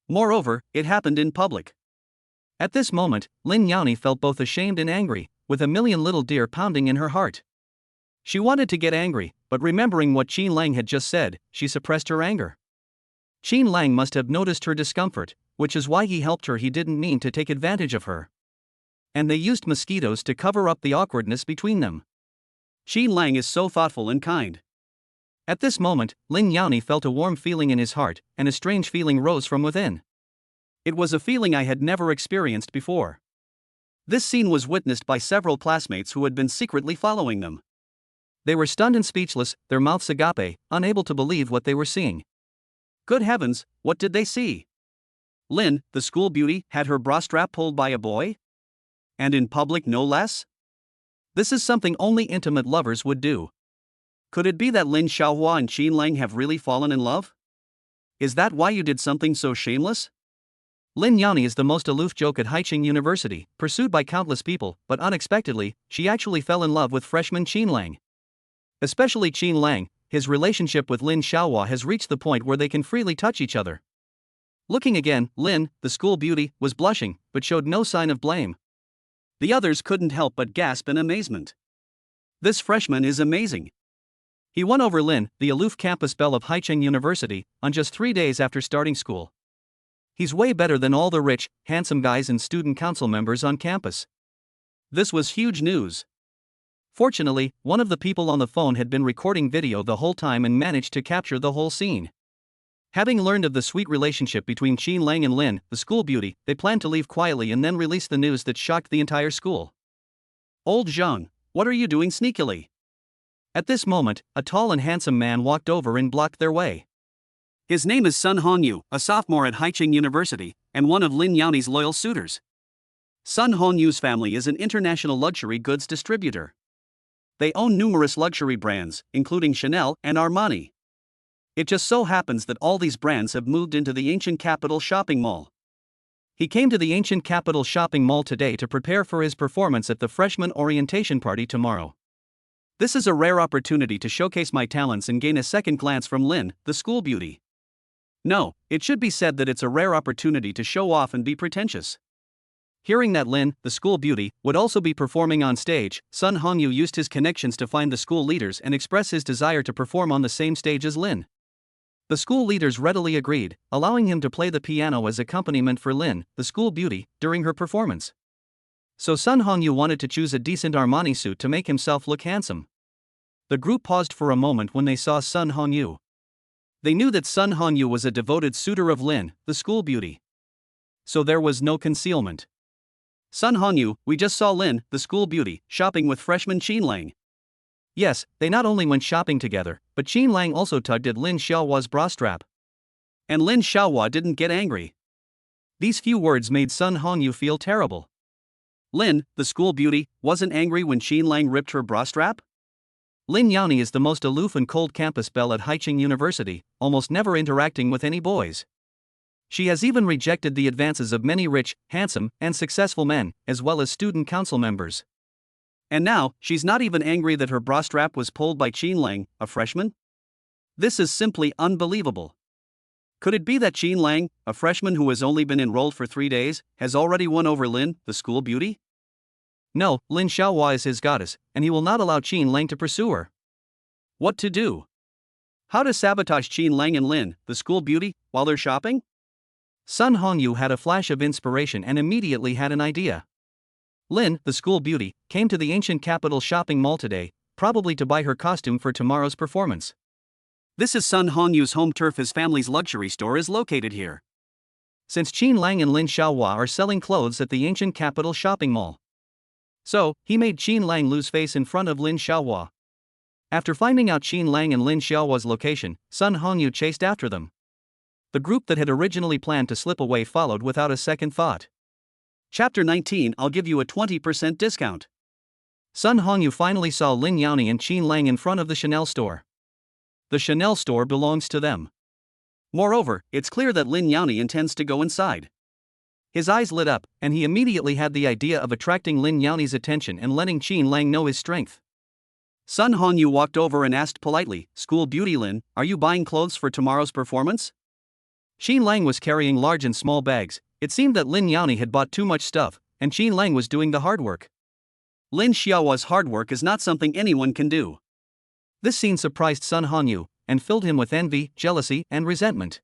Moreover, it happened in public. At this moment, Lin Yaoni felt both ashamed and angry, with a million little deer pounding in her heart. She wanted to get angry, but remembering what Qin Lang had just said, she suppressed her anger. Qin Lang must have noticed her discomfort, which is why he helped her. He didn't mean to take advantage of her. And they used mosquitoes to cover up the awkwardness between them. Qin Lang is so thoughtful and kind. At this moment, Lin Yaoni felt a warm feeling in his heart, and a strange feeling rose from within. It was a feeling I had never experienced before. This scene was witnessed by several classmates who had been secretly following them. They were stunned and speechless, their mouths agape, unable to believe what they were seeing. Good heavens, what did they see? Lin, the school beauty, had her bra strap pulled by a boy? And in public no less? This is something only intimate lovers would do. Could it be that Lin Xiaohua and Qin Lang have really fallen in love? Is that why you did something so shameless? Lin Yaoni is the most aloof joke at Haicheng University, pursued by countless people, but unexpectedly, she actually fell in love with freshman Qin Lang. Especially Qin Lang, his relationship with Lin Xiaohua has reached the point where they can freely touch each other. Looking again, Lin, the school beauty, was blushing, but showed no sign of blame. The others couldn't help but gasp in amazement. This freshman is amazing. He won over Lin, the aloof campus belle of Haicheng University, on just 3 days after starting school. He's way better than all the rich, handsome guys and student council members on campus. This was huge news. Fortunately, one of the people on the phone had been recording video the whole time and managed to capture the whole scene. Having learned of the sweet relationship between Qin Lang and Lin, the school beauty, they planned to leave quietly and then release the news that shocked the entire school. "Old Zhang, what are you doing sneakily?" At this moment, a tall and handsome man walked over and blocked their way. His name is Sun Hongyu, a sophomore at Haicheng University, and one of Lin Yaoni's loyal suitors. Sun Hongyu's family is an international luxury goods distributor. They own numerous luxury brands, including Chanel and Armani. It just so happens that all these brands have moved into the ancient capital shopping mall. He came to the ancient capital shopping mall today to prepare for his performance at the freshman orientation party tomorrow. This is a rare opportunity to showcase my talents and gain a second glance from Lin, the school beauty. No, it should be said that it's a rare opportunity to show off and be pretentious. Hearing that Lin, the school beauty, would also be performing on stage, Sun Hongyu used his connections to find the school leaders and express his desire to perform on the same stage as Lin. The school leaders readily agreed, allowing him to play the piano as accompaniment for Lin, the school beauty, during her performance. So Sun Hongyu wanted to choose a decent Armani suit to make himself look handsome. The group paused for a moment when they saw Sun Hongyu. They knew that Sun Hongyu was a devoted suitor of Lin, the school beauty. So there was no concealment. "Sun Hongyu, we just saw Lin, the school beauty, shopping with freshman Qin Lang." Yes, they not only went shopping together, but Qin Lang also tugged at Lin Xiaohua's bra strap. And Lin Xiaohua didn't get angry. These few words made Sun Hongyu feel terrible. Lin, the school beauty, wasn't angry when Qin Lang ripped her bra strap? Lin Yaoni is the most aloof and cold campus belle at Haicheng University, almost never interacting with any boys. She has even rejected the advances of many rich, handsome, and successful men, as well as student council members. And now, she's not even angry that her bra strap was pulled by Qin Lang, a freshman? This is simply unbelievable. Could it be that Jean Lang, a freshman who has only been enrolled for 3 days, has already won over Lin, the school beauty? No, Lin Xiaohua is his goddess, and he will not allow Jean Lang to pursue her. What to do? How to sabotage Jean Lang and Lin, the school beauty, while they're shopping? Sun Hongyu had a flash of inspiration and immediately had an idea. Lin, the school beauty, came to the ancient capital shopping mall today, probably to buy her costume for tomorrow's performance. This is Sun Hongyu's home turf. His family's luxury store is located here. Since Jean Lang and Lin Xiaohua are selling clothes at the ancient capital shopping mall. So, he made Jean Lang lose face in front of Lin Xiaohua. After finding out Jean Lang and Lin Xiaohua's location, Sun Hongyu chased after them. The group that had originally planned to slip away followed without a second thought. Chapter 19. I'll give you a 20% discount. Sun Hongyu finally saw Lin Yaoni and Jean Lang in front of the Chanel store. The Chanel store belongs to them. Moreover, it's clear that Lin Yaoni intends to go inside. His eyes lit up, and he immediately had the idea of attracting Lin Yaoni's attention and letting Jean Lang know his strength. Sun Hongyu walked over and asked politely, "School beauty Lin, are you buying clothes for tomorrow's performance?" Jean Lang was carrying large and small bags. It seemed that Lin Yaoni had bought too much stuff, and Jean Lang was doing the hard work. Lin Xiaohua's hard work is not something anyone can do. This scene surprised Sun Hongyu, and filled him with envy, jealousy, and resentment.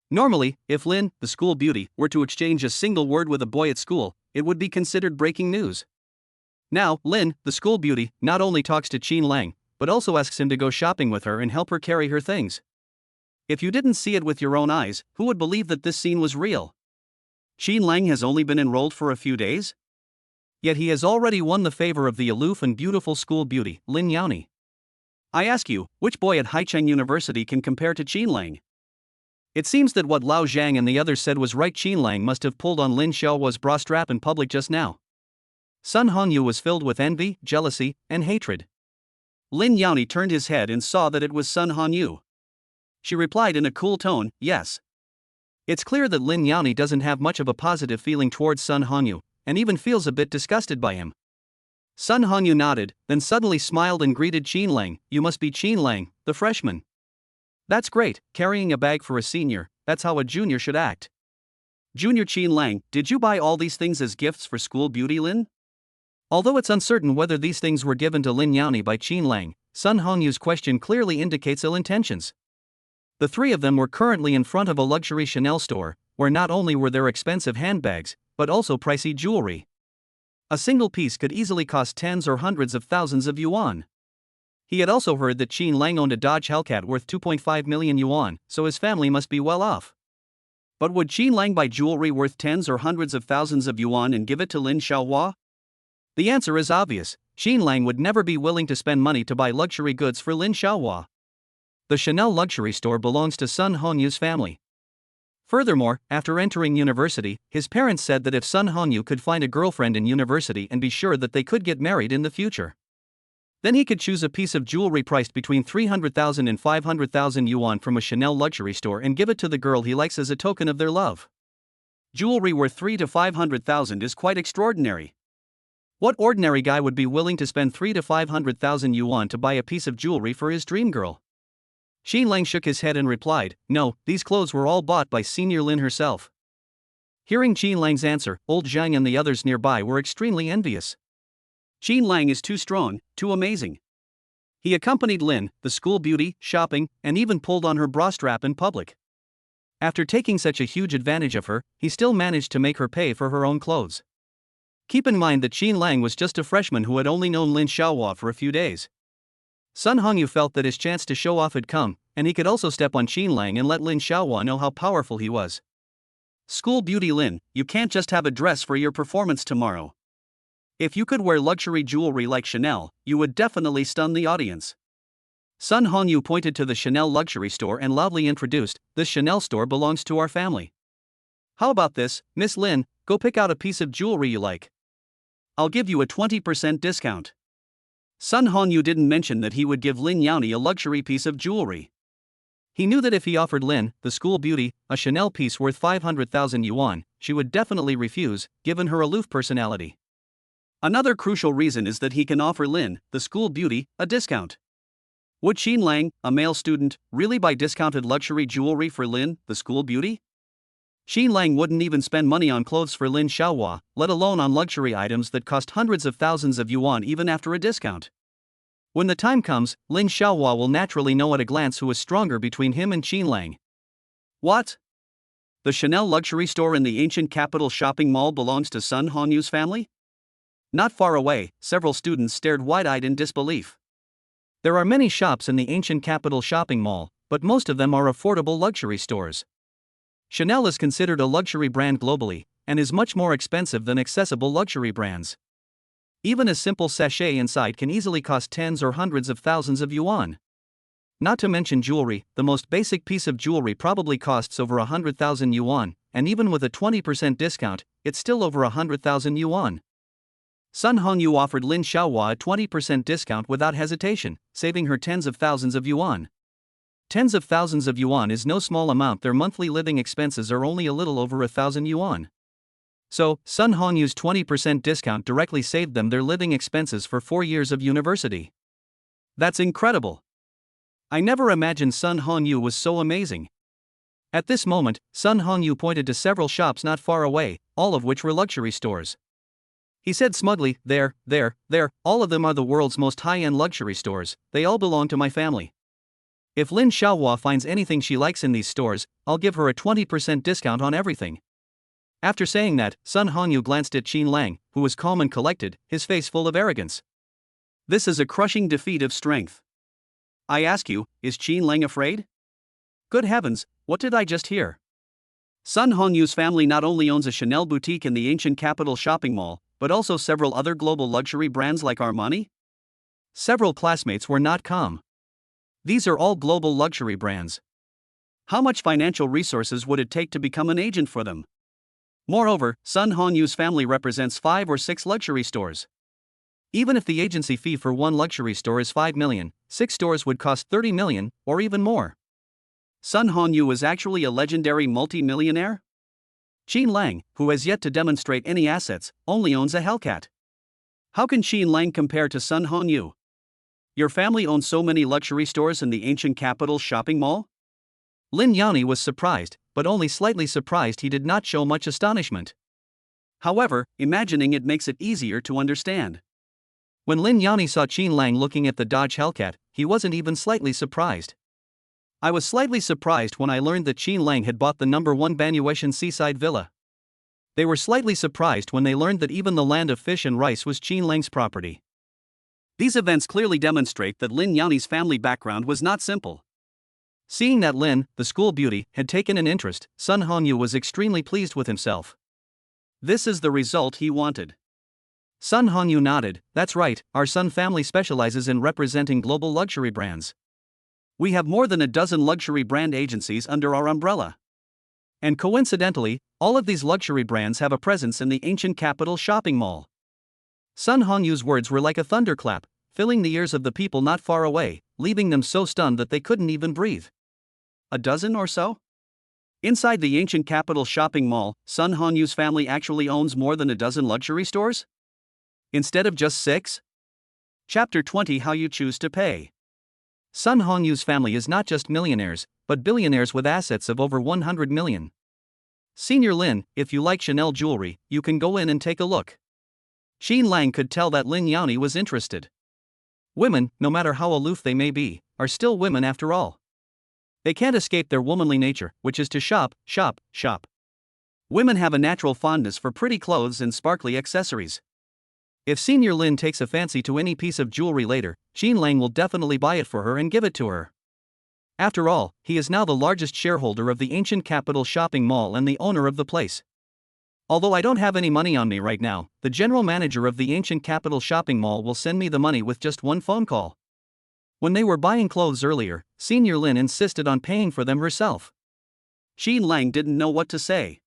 Normally, if Lin, the school beauty, were to exchange a single word with a boy at school, it would be considered breaking news. Now, Lin, the school beauty, not only talks to Jean Lang, but also asks him to go shopping with her and help her carry her things. If you didn't see it with your own eyes, who would believe that this scene was real? Jean Lang has only been enrolled for a few days? Yet he has already won the favor of the aloof and beautiful school beauty, Lin Yaoni. I ask you, which boy at Haicheng University can compare to Jean Lang? It seems that what Lao Zhang and the others said was right. Jean Lang must have pulled on Lin Xiaohua's bra strap in public just now. Sun Hongyu was filled with envy, jealousy, and hatred. Lin Yaoni turned his head and saw that it was Sun Hongyu. She replied in a cool tone, "Yes." It's clear that Lin Yaoni doesn't have much of a positive feeling towards Sun Hongyu, and even feels a bit disgusted by him. Sun Hongyu nodded, then suddenly smiled and greeted Jean Lang. "You must be Jean Lang, the freshman." "That's great, carrying a bag for a senior, that's how a junior should act." "Junior Jean Lang, did you buy all these things as gifts for school beauty Lin?" Although it's uncertain whether these things were given to Lin Yaoni by Jean Lang, Sun Hongyu's question clearly indicates ill intentions. The three of them were currently in front of a luxury Chanel store, where not only were there expensive handbags, but also pricey jewelry. A single piece could easily cost tens or hundreds of thousands of yuan. He had also heard that Jean Lang owned a Dodge Hellcat worth 2.5 million yuan, so his family must be well off. But would Jean Lang buy jewelry worth tens or hundreds of thousands of yuan and give it to Lin Xiaohua? The answer is obvious. Jean Lang would never be willing to spend money to buy luxury goods for Lin Xiaohua. The Chanel luxury store belongs to Sun Hongyu's family. Furthermore, after entering university, his parents said that if Sun Hongyu could find a girlfriend in university and be sure that they could get married in the future, then he could choose a piece of jewelry priced between 300,000 and 500,000 yuan from a Chanel luxury store and give it to the girl he likes as a token of their love. Jewelry worth 3 to 500,000 is quite extraordinary. What ordinary guy would be willing to spend 3 to 500,000 yuan to buy a piece of jewelry for his dream girl? Jean Lang shook his head and replied, "No, these clothes were all bought by Senior Lin herself." Hearing Jean Lang's answer, old Zhang and the others nearby were extremely envious. Jean Lang is too strong, too amazing. He accompanied Lin, the school beauty, shopping, and even pulled on her bra strap in public. After taking such a huge advantage of her, he still managed to make her pay for her own clothes. Keep in mind that Jean Lang was just a freshman who had only known Lin Xiaohua for a few days. Sun Hongyu felt that his chance to show off had come, and he could also step on Jean Lang and let Lin Xiaohua know how powerful he was. "School beauty Lin, you can't just have a dress for your performance tomorrow. If you could wear luxury jewelry like Chanel, you would definitely stun the audience." Sun Hongyu pointed to the Chanel luxury store and loudly introduced, "This Chanel store belongs to our family. How about this, Miss Lin, go pick out a piece of jewelry you like. I'll give you a 20% discount." Sun Hongyu didn't mention that he would give Lin Yaoni a luxury piece of jewelry. He knew that if he offered Lin, the school beauty, a Chanel piece worth 500,000 yuan, she would definitely refuse, given her aloof personality. Another crucial reason is that he can offer Lin, the school beauty, a discount. Would Qin Lang, a male student, really buy discounted luxury jewelry for Lin, the school beauty? Qin Lang wouldn't even spend money on clothes for Lin Xiaohua, let alone on luxury items that cost hundreds of thousands of yuan even after a discount. When the time comes, Lin Xiaohua will naturally know at a glance who is stronger between him and Qin Lang. What? The Chanel luxury store in the ancient capital shopping mall belongs to Sun Honyu's family? Not far away, several students stared wide-eyed in disbelief. There are many shops in the ancient capital shopping mall, but most of them are affordable luxury stores. Chanel is considered a luxury brand globally, and is much more expensive than accessible luxury brands. Even a simple sachet inside can easily cost tens or hundreds of thousands of yuan. Not to mention jewelry, the most basic piece of jewelry probably costs over 100,000 yuan, and even with a 20% discount, it's still over 100,000 yuan. Sun Hongyu offered Lin Xiaohua a 20% discount without hesitation, saving her tens of thousands of yuan. Tens of thousands of yuan is no small amount. Their monthly living expenses are only a little over 1,000 yuan. So, Sun Hongyu's 20% discount directly saved them their living expenses for 4 years of university. That's incredible. I never imagined Sun Hongyu was so amazing. At this moment, Sun Hongyu pointed to several shops not far away, all of which were luxury stores. He said smugly, there, all of them are the world's most high-end luxury stores, they all belong to my family. If Lin Xiaohua finds anything she likes in these stores, I'll give her a 20% discount on everything. After saying that, Sun Hongyu glanced at Qin Lang, who was calm and collected, his face full of arrogance. This is a crushing defeat of strength. I ask you, is Qin Lang afraid? Good heavens, what did I just hear? Sun Hongyu's family not only owns a Chanel boutique in the ancient capital shopping mall, but also several other global luxury brands like Armani? Several classmates were not calm. These are all global luxury brands. How much financial resources would it take to become an agent for them? Moreover, Sun Honyu's family represents 5 or 6 luxury stores. Even if the agency fee for one luxury store is 5 million, 6 stores would cost 30 million, or even more. Sun Honyu is actually a legendary multi-millionaire? Qin Lang, who has yet to demonstrate any assets, only owns a Hellcat. How can Qin Lang compare to Sun Honyu? Your family owns so many luxury stores in the ancient capital shopping mall? Lin Yaoni was surprised, but only slightly surprised. He did not show much astonishment. However, imagining it makes it easier to understand. When Lin Yaoni saw Qin Lang looking at the Dodge Hellcat, he wasn't even slightly surprised. I was slightly surprised when I learned that Qin Lang had bought the number 1 Banyuetian seaside villa. They were slightly surprised when they learned that even the land of fish and rice was Qin Lang's property. These events clearly demonstrate that Lin Yaoni's family background was not simple. Seeing that Lin, the school beauty, had taken an interest, Sun Hongyu was extremely pleased with himself. This is the result he wanted. Sun Hongyu nodded. That's right, our Sun family specializes in representing global luxury brands. We have more than a dozen luxury brand agencies under our umbrella. And coincidentally, all of these luxury brands have a presence in the ancient capital shopping mall. Sun Hongyu's words were like a thunderclap, filling the ears of the people not far away, leaving them so stunned that they couldn't even breathe. A dozen or so? Inside the ancient capital shopping mall, Sun Honyu's family actually owns more than a dozen luxury stores? Instead of just 6? Chapter 20: How you choose to pay. Sun Honyu's family is not just millionaires, but billionaires with assets of over 100 million. Senior Lin, if you like Chanel jewelry, you can go in and take a look. Qin Lang could tell that Lin Yaoni was interested. Women, no matter how aloof they may be, are still women after all. They can't escape their womanly nature, which is to shop. Women have a natural fondness for pretty clothes and sparkly accessories. If Senior Lin takes a fancy to any piece of jewelry later, Qin Lang will definitely buy it for her and give it to her. After all, he is now the largest shareholder of the ancient capital shopping mall and the owner of the place. Although I don't have any money on me right now, the general manager of the ancient capital shopping mall will send me the money with just one phone call. When they were buying clothes earlier, Senior Lin insisted on paying for them herself. Qin Lang didn't know what to say.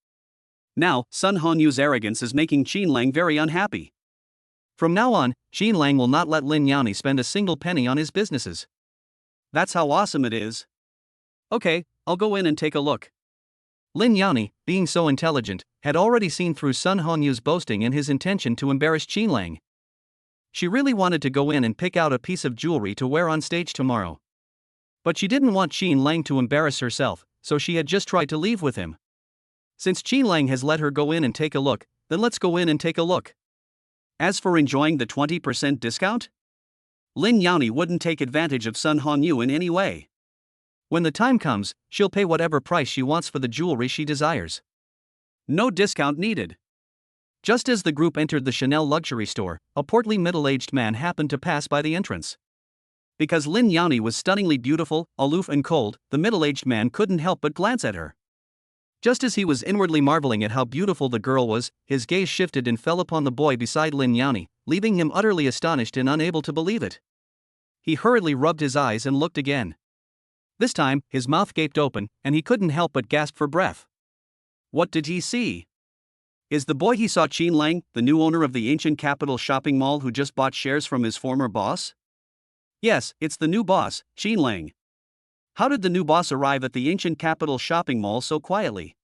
Now, Sun Honyu's arrogance is making Qin Lang very unhappy. From now on, Qin Lang will not let Lin Yaoni spend a single penny on his businesses. That's how awesome it is. Okay, I'll go in and take a look. Lin Yaoni, being so intelligent, had already seen through Sun Honyu's boasting and his intention to embarrass Qin Lang. She really wanted to go in and pick out a piece of jewelry to wear on stage tomorrow. But she didn't want Qin Lang to embarrass herself, so she had just tried to leave with him. Since Qin Lang has let her go in and take a look, then let's go in and take a look. As for enjoying the 20% discount, Lin Yaoni wouldn't take advantage of Sun Hongyu in any way. When the time comes, she'll pay whatever price she wants for the jewelry she desires. No discount needed. Just as the group entered the Chanel luxury store, a portly middle-aged man happened to pass by the entrance. Because Lin Yaoni was stunningly beautiful, aloof and cold, the middle-aged man couldn't help but glance at her. Just as he was inwardly marveling at how beautiful the girl was, his gaze shifted and fell upon the boy beside Lin Yaoni, leaving him utterly astonished and unable to believe it. He hurriedly rubbed his eyes and looked again. This time, his mouth gaped open, and he couldn't help but gasp for breath. What did he see? Is the boy he saw Qin Lang, the new owner of the ancient capital shopping mall who just bought shares from his former boss? Yes, it's the new boss, Qin Lang. How did the new boss arrive at the ancient capital shopping mall so quietly?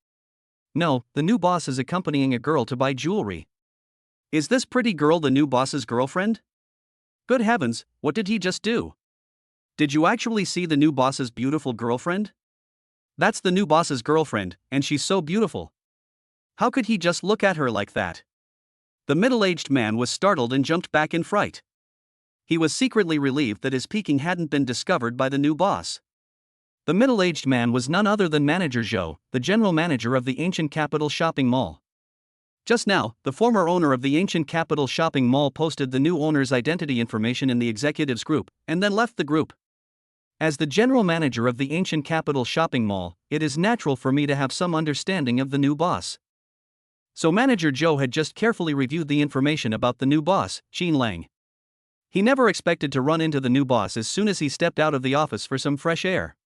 No, the new boss is accompanying a girl to buy jewelry. Is this pretty girl the new boss's girlfriend? Good heavens, what did he just do? Did you actually see the new boss's beautiful girlfriend? That's the new boss's girlfriend, and she's so beautiful. How could he just look at her like that? The middle-aged man was startled and jumped back in fright. He was secretly relieved that his peeking hadn't been discovered by the new boss. The middle-aged man was none other than Manager Zhou, the general manager of the ancient capital shopping mall. Just now, the former owner of the ancient capital shopping mall posted the new owner's identity information in the executives group, and then left the group. As the general manager of the ancient capital shopping mall, it is natural for me to have some understanding of the new boss. So Manager Zhou had just carefully reviewed the information about the new boss, Qin Lang. He never expected to run into the new boss as soon as he stepped out of the office for some fresh air.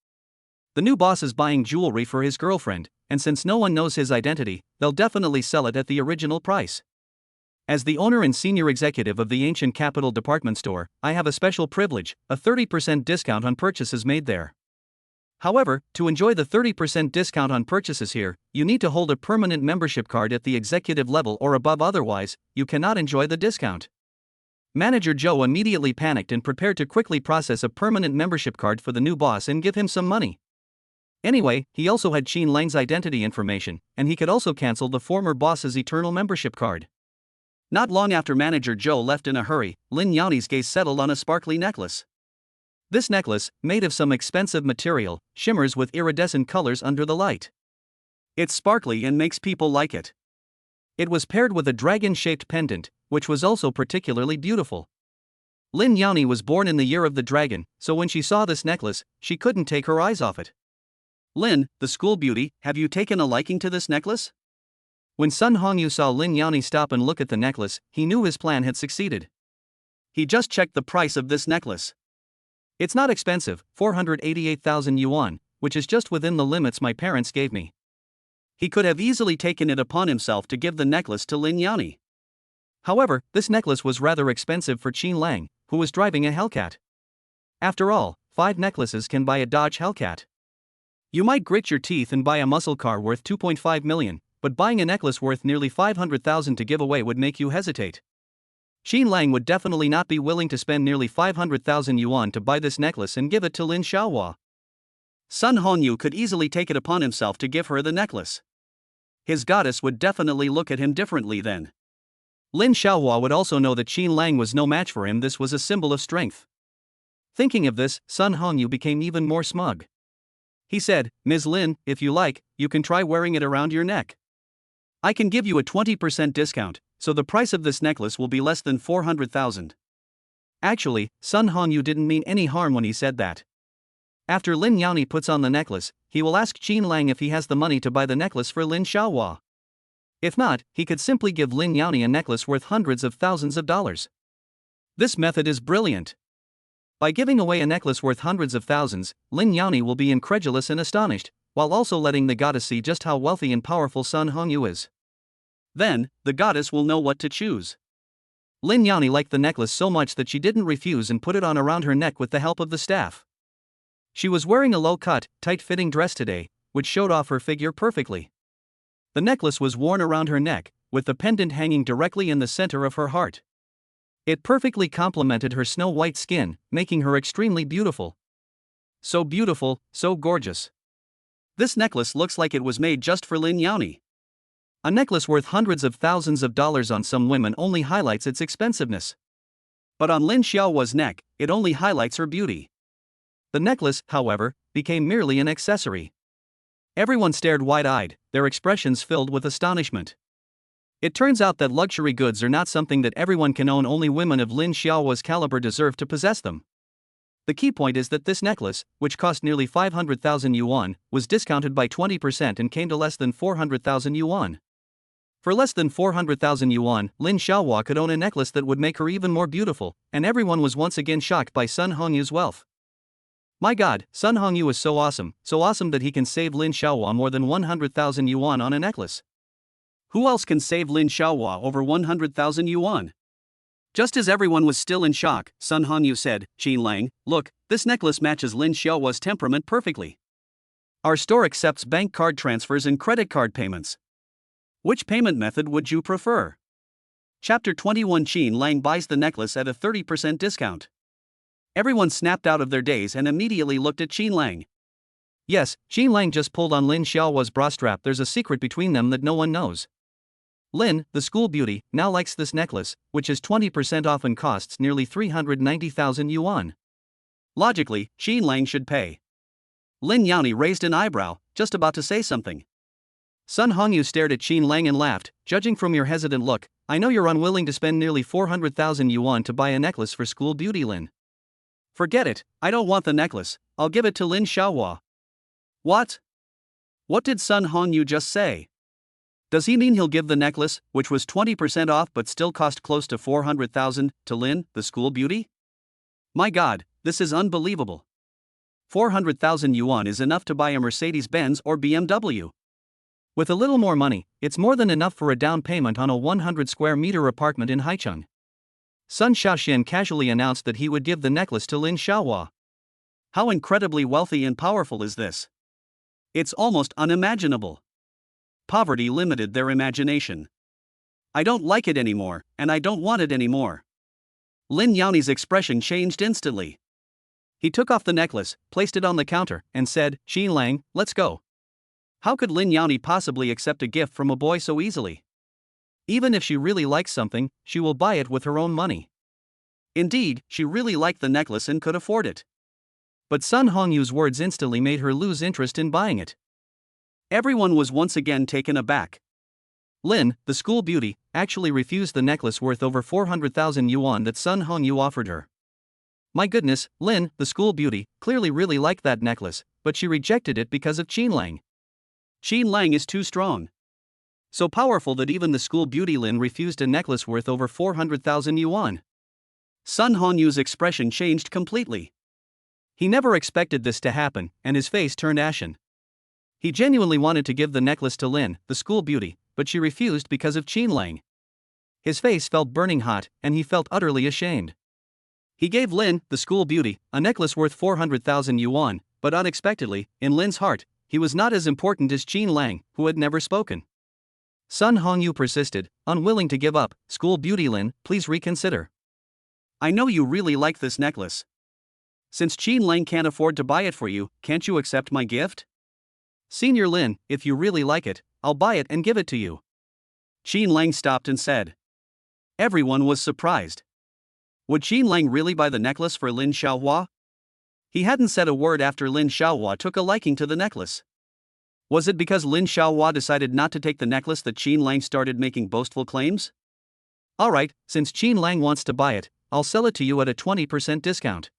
The new boss is buying jewelry for his girlfriend, and since no one knows his identity, they'll definitely sell it at the original price. As the owner and senior executive of the ancient capital department store, I have a special privilege, a 30% discount on purchases made there. However, to enjoy the 30% discount on purchases here, you need to hold a permanent membership card at the executive level or above, otherwise, you cannot enjoy the discount. Manager Zhou immediately panicked and prepared to quickly process a permanent membership card for the new boss and give him some money. Anyway, he also had Qin Lang's identity information, and he could also cancel the former boss's eternal membership card. Not long after Manager Zhou left in a hurry, Lin Yaoni's gaze settled on a sparkly necklace. This necklace, made of some expensive material, shimmers with iridescent colors under the light. It's sparkly and makes people like it. It was paired with a dragon-shaped pendant, which was also particularly beautiful. Lin Yaoni was born in the year of the dragon, so when she saw this necklace, she couldn't take her eyes off it. Lin, the school beauty, have you taken a liking to this necklace? When Sun Hongyu saw Lin Yaoni stop and look at the necklace, he knew his plan had succeeded. He just checked the price of this necklace. It's not expensive, 488,000 yuan, which is just within the limits my parents gave me. He could have easily taken it upon himself to give the necklace to Lin Yaoni. However, this necklace was rather expensive for Qin Lang, who was driving a Hellcat. After all, 5 necklaces can buy a Dodge Hellcat. You might grit your teeth and buy a muscle car worth 2.5 million, but buying a necklace worth nearly 500,000 to give away would make you hesitate. Qin Lang would definitely not be willing to spend nearly 500,000 yuan to buy this necklace and give it to Lin Xiaohua. Sun Hongyu could easily take it upon himself to give her the necklace. His goddess would definitely look at him differently then. Lin Xiaohua would also know that Qin Lang was no match for him. This was a symbol of strength. Thinking of this, Sun Hongyu became even more smug. He said, "Ms. Lin, if you like, you can try wearing it around your neck. I can give you a 20% discount, so the price of this necklace will be less than 400,000. Actually, Sun Hongyu didn't mean any harm when he said that. After Lin Yaoni puts on the necklace, he will ask Qin Lang if he has the money to buy the necklace for Lin Xiaohua. If not, he could simply give Lin Yaoni a necklace worth hundreds of thousands of dollars. This method is brilliant. By giving away a necklace worth hundreds of thousands, Lin Yaoni will be incredulous and astonished, while also letting the goddess see just how wealthy and powerful Sun Hongyu is. Then, the goddess will know what to choose. Lin Yaoni liked the necklace so much that she didn't refuse and put it on around her neck with the help of the staff. She was wearing a low-cut, tight-fitting dress today, which showed off her figure perfectly. The necklace was worn around her neck, with the pendant hanging directly in the center of her heart. It perfectly complemented her snow-white skin, making her extremely beautiful. So beautiful, so gorgeous. This necklace looks like it was made just for Lin Yaoni. A necklace worth hundreds of thousands of dollars on some women only highlights its expensiveness. But on Lin Xiaohua's neck, it only highlights her beauty. The necklace, however, became merely an accessory. Everyone stared wide-eyed, their expressions filled with astonishment. It turns out that luxury goods are not something that everyone can own. Only women of Lin Xiaohua's caliber deserve to possess them. The key point is that this necklace, which cost nearly 500,000 yuan, was discounted by 20% and came to less than 400,000 yuan. For less than 400,000 yuan, Lin Xiaohua could own a necklace that would make her even more beautiful, and everyone was once again shocked by Sun Hongyu's wealth. My god, Sun Hongyu is so awesome that he can save Lin Xiaohua more than 100,000 yuan on a necklace. Who else can save Lin Xiaohua over 100,000 yuan? Just as everyone was still in shock, Sun Hongyu said, Qin Lang, look, this necklace matches Lin Xiaohua's temperament perfectly. Our store accepts bank card transfers and credit card payments. Which payment method would you prefer? Chapter 21. Qin Lang buys the necklace at a 30% discount. Everyone snapped out of their daze and immediately looked at Qin Lang. Yes, Qin Lang just pulled on Lin Xiaohua's bra strap. There's a secret between them that no one knows. Lin, the school beauty, now likes this necklace, which is 20% off and costs nearly 390,000 yuan. Logically, Qin Lang should pay. Lin Yaoni raised an eyebrow, just about to say something. Sun Hongyu stared at Qin Lang and laughed. Judging from your hesitant look, I know you're unwilling to spend nearly 400,000 yuan to buy a necklace for school beauty, Lin. Forget it, I don't want the necklace, I'll give it to Lin Xiaohua. What? What did Sun Hongyu just say? Does he mean he'll give the necklace, which was 20% off but still cost close to 400,000, to Lin, the school beauty? My god, this is unbelievable. 400,000 yuan is enough to buy a Mercedes-Benz or BMW. With a little more money, it's more than enough for a down payment on a 100 square meter apartment in Haicheng. Sun Xiaoxian casually announced that he would give the necklace to Lin Xiaohua. How incredibly wealthy and powerful is this? It's almost unimaginable. Poverty limited their imagination. I don't like it anymore, and I don't want it anymore. Lin Yaoni's expression changed instantly. He took off the necklace, placed it on the counter, and said, Qin Lang, let's go. How could Lin Yaoni possibly accept a gift from a boy so easily? Even if she really likes something, she will buy it with her own money. Indeed, she really liked the necklace and could afford it. But Sun Hongyu's words instantly made her lose interest in buying it. Everyone was once again taken aback. Lin, the school beauty, actually refused the necklace worth over 400,000 yuan that Sun Hongyu offered her. My goodness, Lin, the school beauty, clearly really liked that necklace, but she rejected it because of Qin Lang. Qin Lang is too strong. So powerful that even the school beauty Lin refused a necklace worth over 400,000 yuan. Sun Hongyu's expression changed completely. He never expected this to happen, and his face turned ashen. He genuinely wanted to give the necklace to Lin, the school beauty, but she refused because of Qin Lang. His face felt burning hot, and he felt utterly ashamed. He gave Lin, the school beauty, a necklace worth 400,000 yuan, but unexpectedly, in Lin's heart, he was not as important as Qin Lang, who had never spoken. Sun Hongyu persisted, unwilling to give up. School beauty Lin, please reconsider. I know you really like this necklace. Since Qin Lang can't afford to buy it for you, can't you accept my gift? Senior Lin, if you really like it, I'll buy it and give it to you. Qin Lang stopped and said. Everyone was surprised. Would Qin Lang really buy the necklace for Lin Xiaohua? He hadn't said a word after Lin Xiaohua took a liking to the necklace. Was it because Lin Xiaohua decided not to take the necklace that Qin Lang started making boastful claims? Alright, since Qin Lang wants to buy it, I'll sell it to you at a 20% discount.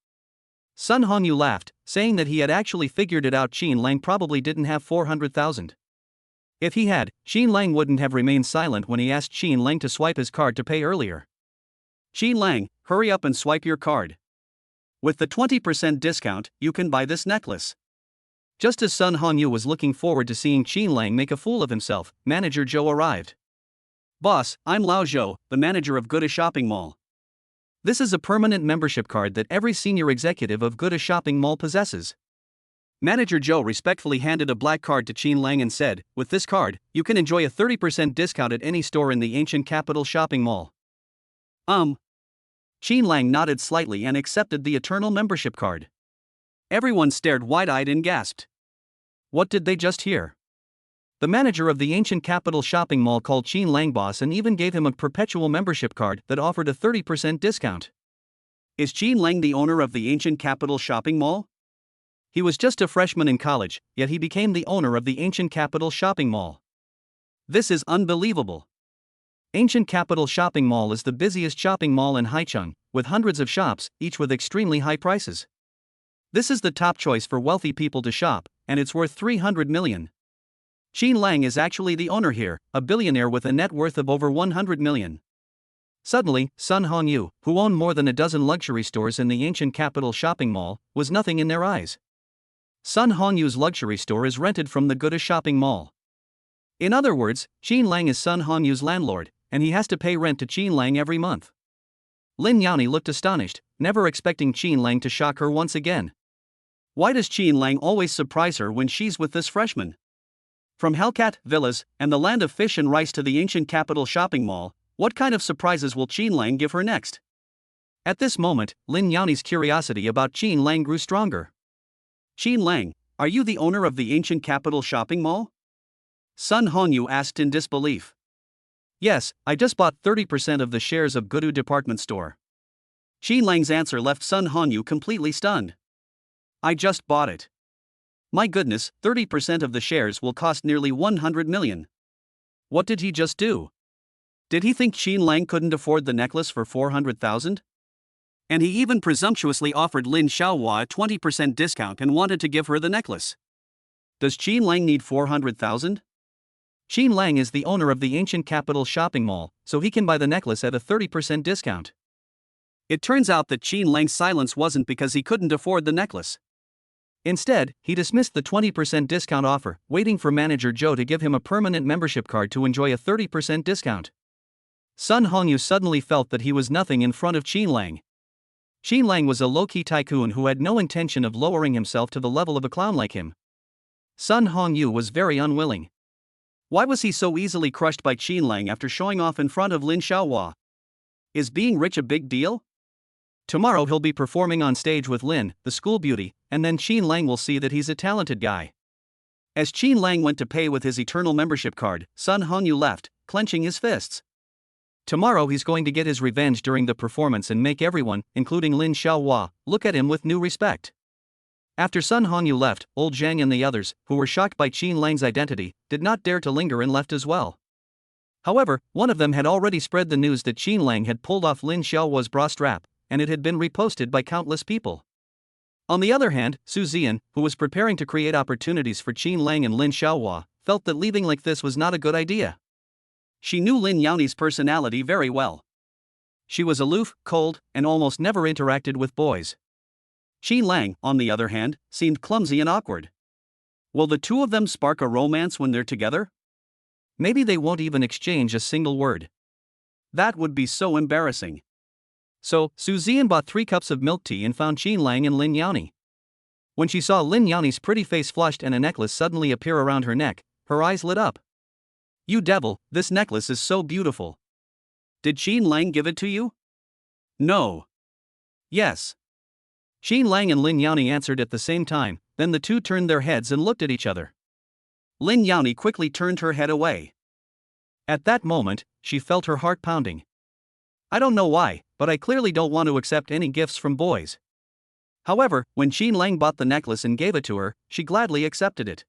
Sun Hongyu laughed, saying that he had actually figured it out. Qin Lang probably didn't have 400,000. If he had, Qin Lang wouldn't have remained silent when he asked Qin Lang to swipe his card to pay earlier. Qin Lang, hurry up and swipe your card. With the 20% discount, you can buy this necklace. Just as Sun Hongyu was looking forward to seeing Qin Lang make a fool of himself, Manager Zhou arrived. Boss, I'm Lao Zhou, the manager of Good Shopping Mall. This is a permanent membership card that every senior executive of Good Shopping Mall possesses. Manager Zhou respectfully handed a black card to Qin Lang and said, with this card, you can enjoy a 30% discount at any store in the ancient capital shopping mall. Qin Lang nodded slightly and accepted the eternal membership card. Everyone stared wide-eyed and gasped. What did they just hear? The manager of the ancient capital shopping mall called Qin Lang boss and even gave him a perpetual membership card that offered a 30% discount. Is Qin Lang the owner of the ancient capital shopping mall? He was just a freshman in college, yet he became the owner of the ancient capital shopping mall. This is unbelievable. Ancient Capital Shopping Mall is the busiest shopping mall in Haicheng, with hundreds of shops, each with extremely high prices. This is the top choice for wealthy people to shop, and it's worth 300 million. Qin Lang is actually the owner here, a billionaire with a net worth of over 100 million. Suddenly, Sun Hongyu, who owned more than a dozen luxury stores in the ancient capital shopping mall, was nothing in their eyes. Sun Hongyu's luxury store is rented from the Guda shopping mall. In other words, Qin Lang is Sun Hongyu's landlord, and he has to pay rent to Qin Lang every month. Lin Yaoni looked astonished, never expecting Qin Lang to shock her once again. Why does Qin Lang always surprise her when she's with this freshman? From Hellcat, villas, and the land of fish and rice to the ancient capital shopping mall, what kind of surprises will Qin Lang give her next? At this moment, Lin Yaoni's curiosity about Qin Lang grew stronger. Qin Lang, are you the owner of the ancient capital shopping mall? Sun Hongyu asked in disbelief. Yes, I just bought 30% of the shares of Gudu department store. Qin Lang's answer left Sun Hongyu completely stunned. I just bought it. My goodness, 30% of the shares will cost nearly 100 million. What did he just do? Did he think Qin Lang couldn't afford the necklace for 400,000? And he even presumptuously offered Lin Xiaohua a 20% discount and wanted to give her the necklace. Does Qin Lang need 400,000? Qin Lang is the owner of the ancient capital shopping mall, so he can buy the necklace at a 30% discount. It turns out that Qin Lang's silence wasn't because he couldn't afford the necklace. Instead, he dismissed the 20% discount offer, waiting for manager Zhou to give him a permanent membership card to enjoy a 30% discount. Sun Hongyu suddenly felt that he was nothing in front of Qin Lang. Qin Lang was a low-key tycoon who had no intention of lowering himself to the level of a clown like him. Sun Hongyu was very unwilling. Why was he so easily crushed by Qin Lang after showing off in front of Lin Xiaohua? Is being rich a big deal? Tomorrow he'll be performing on stage with Lin, the school beauty, and then Qin Lang will see that he's a talented guy. As Qin Lang went to pay with his eternal membership card, Sun Hongyu left, clenching his fists. Tomorrow he's going to get his revenge during the performance and make everyone, including Lin Xiaohua, look at him with new respect. After Sun Hongyu left, old Zhang and the others, who were shocked by Qin Lang's identity, did not dare to linger and left as well. However, one of them had already spread the news that Qin Lang had pulled off Lin Xiaohua's bra strap, and it had been reposted by countless people. On the other hand, Su Zian, who was preparing to create opportunities for Qin Lang and Lin Xiaohua, felt that leaving like this was not a good idea. She knew Lin Yaoni's personality very well. She was aloof, cold, and almost never interacted with boys. Qin Lang, on the other hand, seemed clumsy and awkward. Will the two of them spark a romance when they're together? Maybe they won't even exchange a single word. That would be so embarrassing. So, Su Zian bought 3 cups of milk tea and found Qin Lang and Lin Yaoni. When she saw Lin Yaoni's pretty face flushed and a necklace suddenly appear around her neck, her eyes lit up. You devil, this necklace is so beautiful. Did Qin Lang give it to you? No. Yes. Qin Lang and Lin Yaoni answered at the same time, then the two turned their heads and looked at each other. Lin Yaoni quickly turned her head away. At that moment, she felt her heart pounding. I don't know why, but I clearly don't want to accept any gifts from boys. However, when Qin Lang bought the necklace and gave it to her, she gladly accepted it.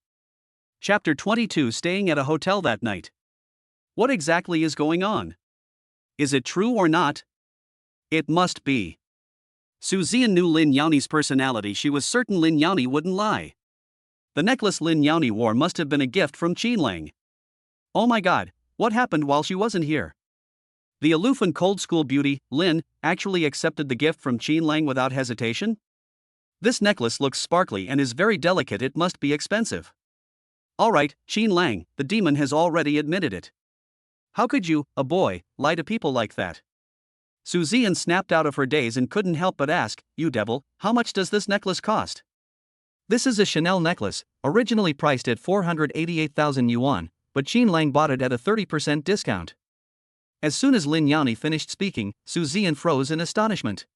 Chapter 22 Staying at a hotel that night. What exactly is going on? Is it true or not? It must be. Su Zian knew Lin Yaoni's personality. She was certain Lin Yaoni wouldn't lie. The necklace Lin Yaoni wore must have been a gift from Qin Lang. Oh my god, what happened while she wasn't here? The aloof and cold school beauty, Lin, actually accepted the gift from Qin Lang without hesitation? This necklace looks sparkly and is very delicate. It must be expensive. Alright, Qin Lang, the demon has already admitted it. How could you, a boy, lie to people like that? Su Zian snapped out of her daze and couldn't help but ask, you devil, how much does this necklace cost? This is a Chanel necklace, originally priced at 488,000 yuan, but Qin Lang bought it at a 30% discount. As soon as Lin Yanni finished speaking, Su Ziyan froze in astonishment.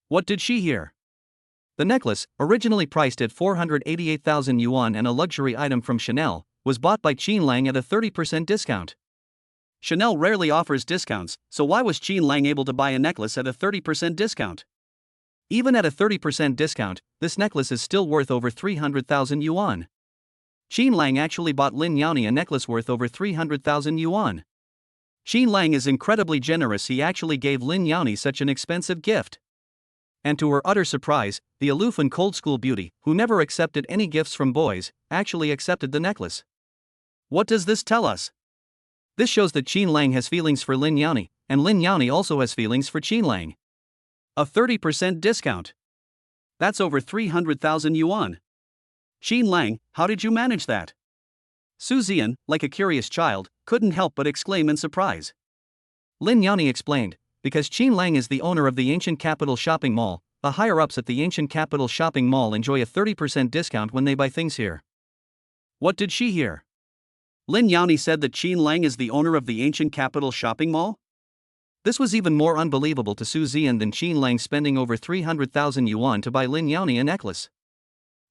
What did she hear? The necklace, originally priced at 488,000 yuan and a luxury item from Chanel, was bought by Qin Lang at a 30% discount. Chanel rarely offers discounts, so why was Qin Lang able to buy a necklace at a 30% discount? Even at a 30% discount, this necklace is still worth over 300,000 yuan. Qin Lang actually bought Lin Yanni a necklace worth over 300,000 yuan. Qin Lang is incredibly generous, he actually gave Lin Yanni such an expensive gift. And to her utter surprise, the aloof and cold school beauty, who never accepted any gifts from boys, actually accepted the necklace. What does this tell us? This shows that Qin Lang has feelings for Lin Yanni, and Lin Yanni also has feelings for Qin Lang. A 30% discount. That's over 300,000 yuan. Qin Lang, how did you manage that? Su Ziyan, like a curious child, couldn't help but exclaim in surprise. Lin Yanni explained, because Qin Lang is the owner of the Ancient Capital Shopping Mall, the higher-ups at the Ancient Capital Shopping Mall enjoy a 30% discount when they buy things here. What did she hear? Lin Yanni said that Qin Lang is the owner of the Ancient Capital Shopping Mall? This was even more unbelievable to Su Ziyan than Qin Lang spending over 300,000 yuan to buy Lin Yanni a necklace.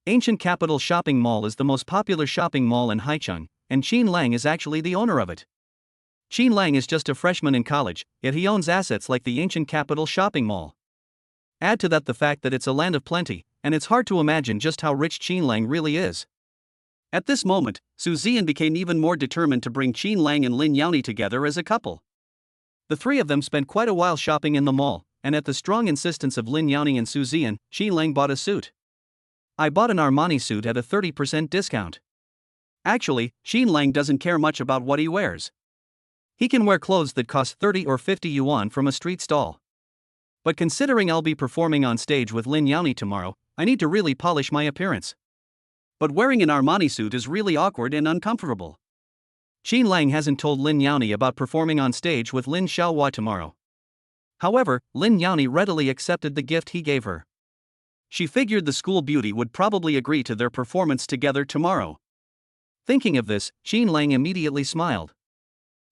Ancient Capital Shopping Mall is the most popular shopping mall in Haicheng, and Qin Lang is actually the owner of it. Qin Lang is just a freshman in college, yet he owns assets like the Ancient Capital Shopping Mall. Add to that the fact that it's a land of plenty, and it's hard to imagine just how rich Qin Lang really is. At this moment, Su Ziyan became even more determined to bring Qin Lang and Lin Yanni together as a couple. The three of them spent quite a while shopping in the mall, and at the strong insistence of Lin Yanni and Su Ziyan, Qin Lang bought a suit. I bought an Armani suit at a 30% discount. Actually, Qin Lang doesn't care much about what he wears. He can wear clothes that cost 30 or 50 yuan from a street stall. But considering I'll be performing on stage with Lin Yanni tomorrow, I need to really polish my appearance. But wearing an Armani suit is really awkward and uncomfortable. Qin Lang hasn't told Lin Yanni about performing on stage with Lin Xiaohua tomorrow. However, Lin Yanni readily accepted the gift he gave her. She figured the school beauty would probably agree to their performance together tomorrow. Thinking of this, Qin Lang immediately smiled.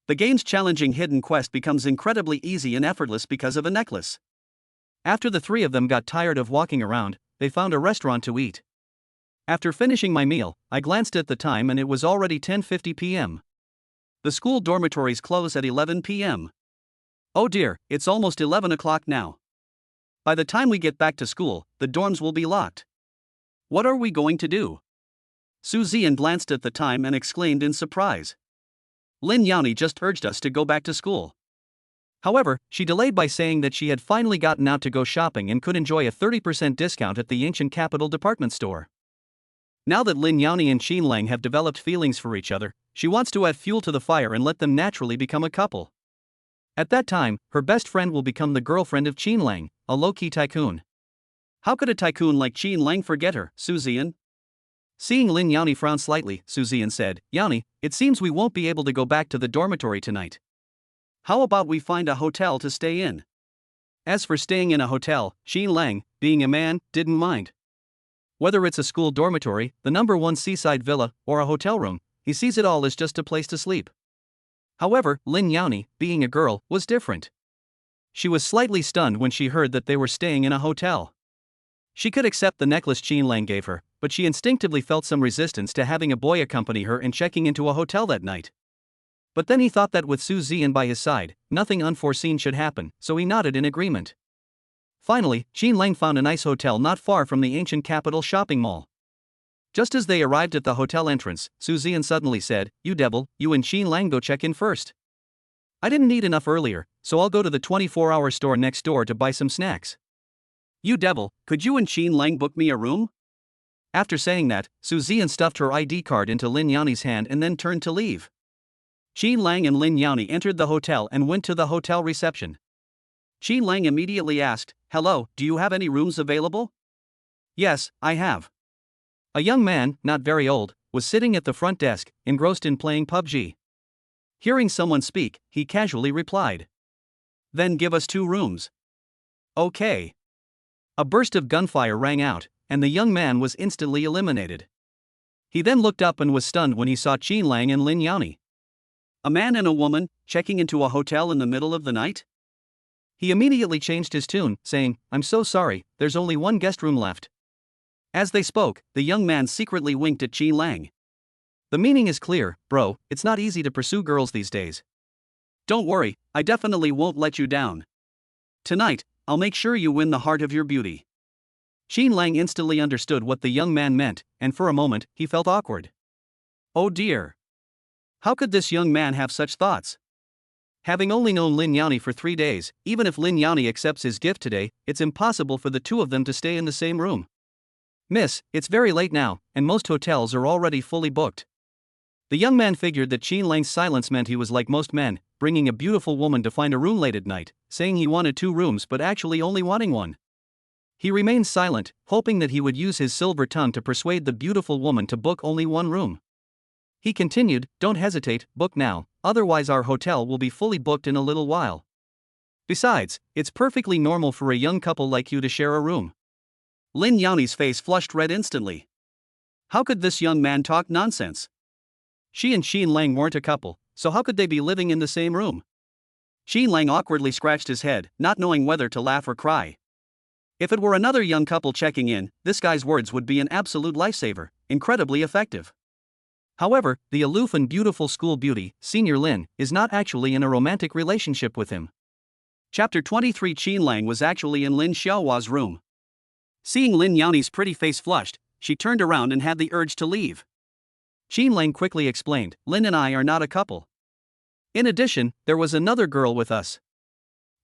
The game's challenging hidden quest becomes incredibly easy and effortless because of a necklace. After the three of them got tired of walking around, they found a restaurant to eat. After finishing my meal, I glanced at the time and it was already 10:50 p.m. The school dormitories close at 11 p.m. Oh dear, it's almost 11 o'clock now. By the time we get back to school, the dorms will be locked. What are we going to do? Su Ziyan glanced at the time and exclaimed in surprise. Lin Yanni just urged us to go back to school. However, she delayed by saying that she had finally gotten out to go shopping and could enjoy a 30% discount at the Ancient Capital department store. Now that Lin Yanni and Qin Lang have developed feelings for each other, she wants to add fuel to the fire and let them naturally become a couple. At that time, her best friend will become the girlfriend of Qin Lang, a low-key tycoon. How could a tycoon like Qin Lang forget her, Su Ziyan? Seeing Lin Yanni frown slightly, Su Ziyan said, Yanni, it seems we won't be able to go back to the dormitory tonight. How about we find a hotel to stay in? As for staying in a hotel, Qin Lang, being a man, didn't mind. Whether it's a school dormitory, the #1 seaside villa, or a hotel room, he sees it all as just a place to sleep. However, Lin Yanni, being a girl, was different. She was slightly stunned when she heard that they were staying in a hotel. She could accept the necklace Qin Lang gave her, but she instinctively felt some resistance to having a boy accompany her and checking into a hotel that night. But then he thought that with Su Ziyan by his side, nothing unforeseen should happen, so he nodded in agreement. Finally, Qin Lang found a nice hotel not far from the Ancient Capital Shopping Mall. Just as they arrived at the hotel entrance, Su Ziyan suddenly said, You devil, you and Qin Lang go check in first. I didn't eat enough earlier, so I'll go to the 24-hour store next door to buy some snacks. You devil, could you and Qin Lang book me a room? After saying that, Su Ziyan stuffed her ID card into Lin Yanni's hand and then turned to leave. Qin Lang and Lin Yanni entered the hotel and went to the hotel reception. Qin Lang immediately asked, Hello, do you have any rooms available? Yes, I have. A young man, not very old, was sitting at the front desk, engrossed in playing PUBG. Hearing someone speak, he casually replied. Then give us 2 rooms. Okay. A burst of gunfire rang out, and the young man was instantly eliminated. He then looked up and was stunned when he saw Qin Lang and Lin Yanni. A man and a woman, checking into a hotel in the middle of the night? He immediately changed his tune, saying, "I'm so sorry, there's only one guest room left." As they spoke, the young man secretly winked at Qin Lang. The meaning is clear, bro, it's not easy to pursue girls these days. Don't worry, I definitely won't let you down. Tonight, I'll make sure you win the heart of your beauty. Qin Lang instantly understood what the young man meant, and for a moment, he felt awkward. Oh dear. How could this young man have such thoughts? Having only known Lin Yaoni for 3 days, even if Lin Yaoni accepts his gift today, it's impossible for the two of them to stay in the same room. Miss, it's very late now, and most hotels are already fully booked. The young man figured that Qin Lang's silence meant he was like most men, bringing a beautiful woman to find a room late at night, saying he wanted 2 rooms but actually only wanting 1. He remained silent, hoping that he would use his silver tongue to persuade the beautiful woman to book only 1 room. He continued, "Don't hesitate, book now, otherwise our hotel will be fully booked in a little while. Besides, it's perfectly normal for a young couple like you to share a room." Lin Yaoni's face flushed red instantly. How could this young man talk nonsense? She and Qin Lang weren't a couple, so how could they be living in the same room? Qin Lang awkwardly scratched his head, not knowing whether to laugh or cry. If it were another young couple checking in, this guy's words would be an absolute lifesaver, incredibly effective. However, the aloof and beautiful school beauty, Senior Lin, is not actually in a romantic relationship with him. Chapter 23. Qin Lang was actually in Lin Xiaohua's room. Seeing Lin Yaoni's pretty face flushed, she turned around and had the urge to leave. Qin Lang quickly explained, "Lin and I are not a couple. In addition, there was another girl with us."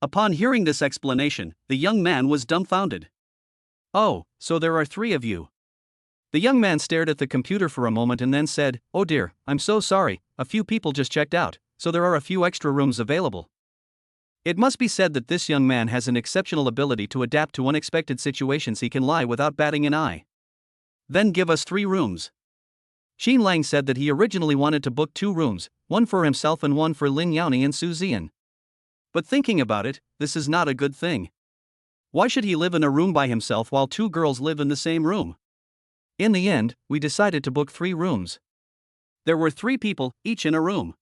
Upon hearing this explanation, the young man was dumbfounded. "Oh, so there are 3 of you." The young man stared at the computer for a moment and then said, "Oh dear, I'm so sorry, a few people just checked out, so there are a few extra rooms available." It must be said that this young man has an exceptional ability to adapt to unexpected situations. He can lie without batting an eye. "Then give us 3 rooms. Qin Lang said that he originally wanted to book 2 rooms, one for himself and one for Lin Yaoni and Su Zian. But thinking about it, this is not a good thing. Why should he live in a room by himself while 2 girls live in the same room? In the end, we decided to book 3 rooms. There were 3 people, each in a room.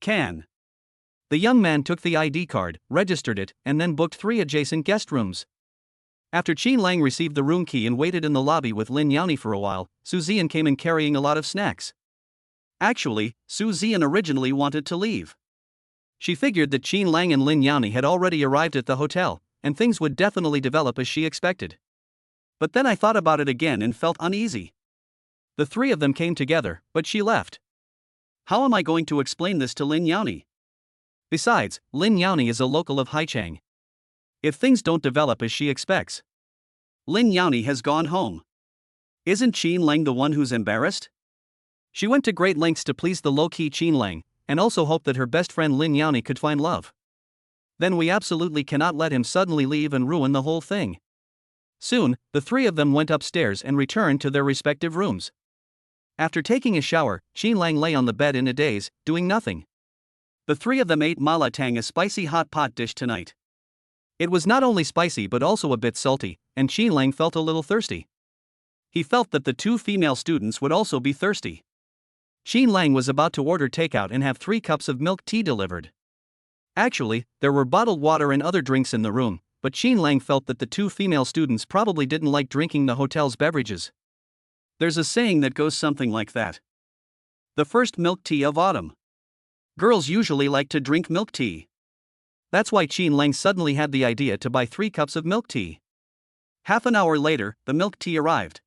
Can. The young man took the ID card, registered it, and then booked 3 adjacent guest rooms. After Qin Lang received the room key and waited in the lobby with Lin Yaoni for a while, Su Zian came in carrying a lot of snacks. Actually, Su Zian originally wanted to leave. She figured that Qin Lang and Lin Yaoni had already arrived at the hotel, and things would definitely develop as she expected. But then I thought about it again and felt uneasy. The 3 of them came together, but she left. How am I going to explain this to Lin Yaoni? Besides, Lin Yaoni is a local of Haichang. If things don't develop as she expects, Lin Yaoni has gone home. Isn't Qin Lang the one who's embarrassed? She went to great lengths to please the low-key Qin Lang, and also hoped that her best friend Lin Yaoni could find love. Then we absolutely cannot let him suddenly leave and ruin the whole thing. Soon, the 3 of them went upstairs and returned to their respective rooms. After taking a shower, Qin Lang lay on the bed in a daze, doing nothing. The 3 of them ate malatang, a spicy hot pot dish tonight. It was not only spicy but also a bit salty, and Qin Lang felt a little thirsty. He felt that the 2 female students would also be thirsty. Qin Lang was about to order takeout and have 3 cups of milk tea delivered. Actually, there were bottled water and other drinks in the room, but Qin Lang felt that the 2 female students probably didn't like drinking the hotel's beverages. There's a saying that goes something like that. The first milk tea of autumn. Girls usually like to drink milk tea. That's why Qin Lang suddenly had the idea to buy 3 cups of milk tea. Half an hour later, the milk tea arrived.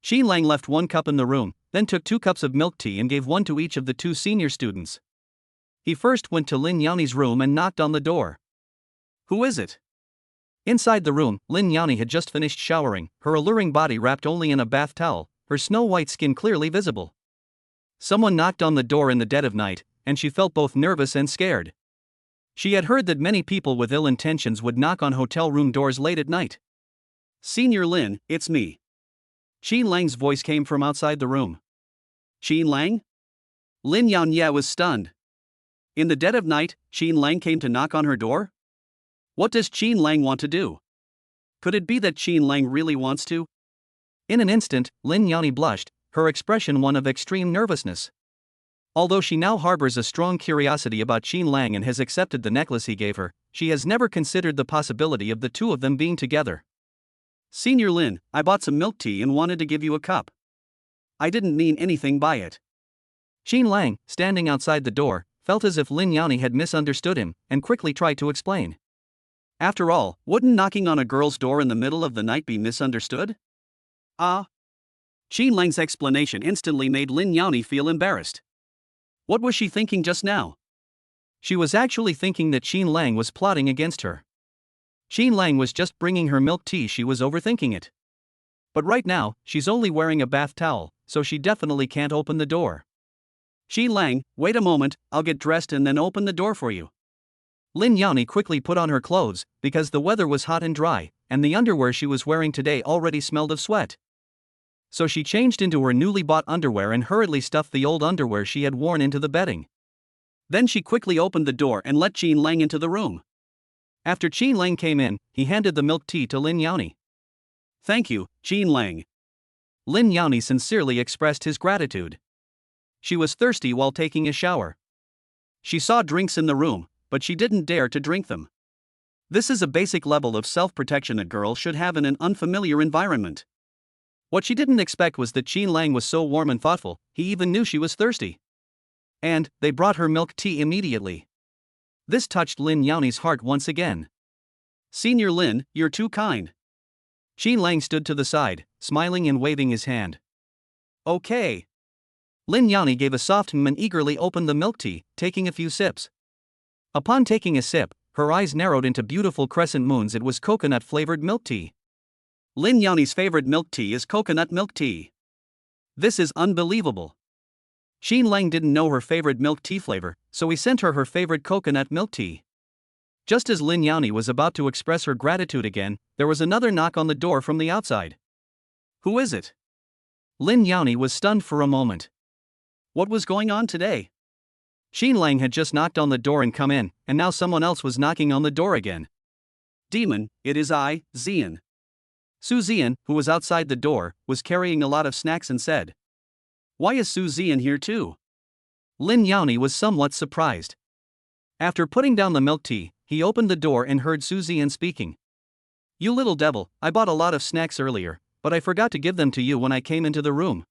Qin Lang left 1 cup in the room, then took 2 cups of milk tea and gave 1 to each of the 2 senior students. He first went to Lin Yaoni's room and knocked on the door. Who is it? Inside the room, Lin Yaoni had just finished showering, her alluring body wrapped only in a bath towel, her snow-white skin clearly visible. Someone knocked on the door in the dead of night, and she felt both nervous and scared. She had heard that many people with ill intentions would knock on hotel room doors late at night. "Senior Lin, it's me." Qin Lang's voice came from outside the room. "Qin Lang?" Lin Yaonie was stunned. In the dead of night, Qin Lang came to knock on her door? What does Qin Lang want to do? Could it be that Qin Lang really wants to? In an instant, Lin Yaoni blushed, her expression one of extreme nervousness. Although she now harbors a strong curiosity about Qin Lang and has accepted the necklace he gave her, she has never considered the possibility of the two of them being together. Senior Lin, I bought some milk tea and wanted to give you a cup. I didn't mean anything by it. Qin Lang, standing outside the door, felt as if Lin Yaoni had misunderstood him and quickly tried to explain. After all, wouldn't knocking on a girl's door in the middle of the night be misunderstood? Qin Lang's explanation instantly made Lin Yaoni feel embarrassed. What was she thinking just now? She was actually thinking that Qin Lang was plotting against her. Qin Lang was just bringing her milk tea, she was overthinking it. But right now, she's only wearing a bath towel, so she definitely can't open the door. Qin Lang, wait a moment, I'll get dressed and then open the door for you. Lin Yaoni quickly put on her clothes, because the weather was hot and dry, and the underwear she was wearing today already smelled of sweat. So she changed into her newly bought underwear and hurriedly stuffed the old underwear she had worn into the bedding. Then she quickly opened the door and let Qin Lang into the room. After Qin Lang came in, he handed the milk tea to Lin Yaoni. Thank you, Qin Lang. Lin Yaoni sincerely expressed his gratitude. She was thirsty while taking a shower. She saw drinks in the room, but she didn't dare to drink them. This is a basic level of self-protection a girl should have in an unfamiliar environment. What she didn't expect was that Qin Lang was so warm and thoughtful, he even knew she was thirsty. And they brought her milk tea immediately. This touched Lin Yaoni's heart once again. Senior Lin, you're too kind. Qin Lang stood to the side, smiling and waving his hand. Okay. Lin Yaoni gave a soft and eagerly opened the milk tea, taking a few sips. Upon taking a sip, her eyes narrowed into beautiful crescent moons. It was coconut-flavored milk tea. Lin Yaoni's favorite milk tea is coconut milk tea. This is unbelievable. Qin Lang didn't know her favorite milk tea flavor, so he sent her favorite coconut milk tea. Just as Lin Yaoni was about to express her gratitude again, there was another knock on the door from the outside. Who is it? Lin Yaoni was stunned for a moment. What was going on today? Qin Lang had just knocked on the door and come in, and now someone else was knocking on the door again. Demon, it is I, Zian. Su Zian, who was outside the door, was carrying a lot of snacks and said, Why is Su Zian here too? Lin Yaoni was somewhat surprised. After putting down the milk tea, he opened the door and heard Su Zian speaking. You little devil, I bought a lot of snacks earlier, but I forgot to give them to you when I came into the room.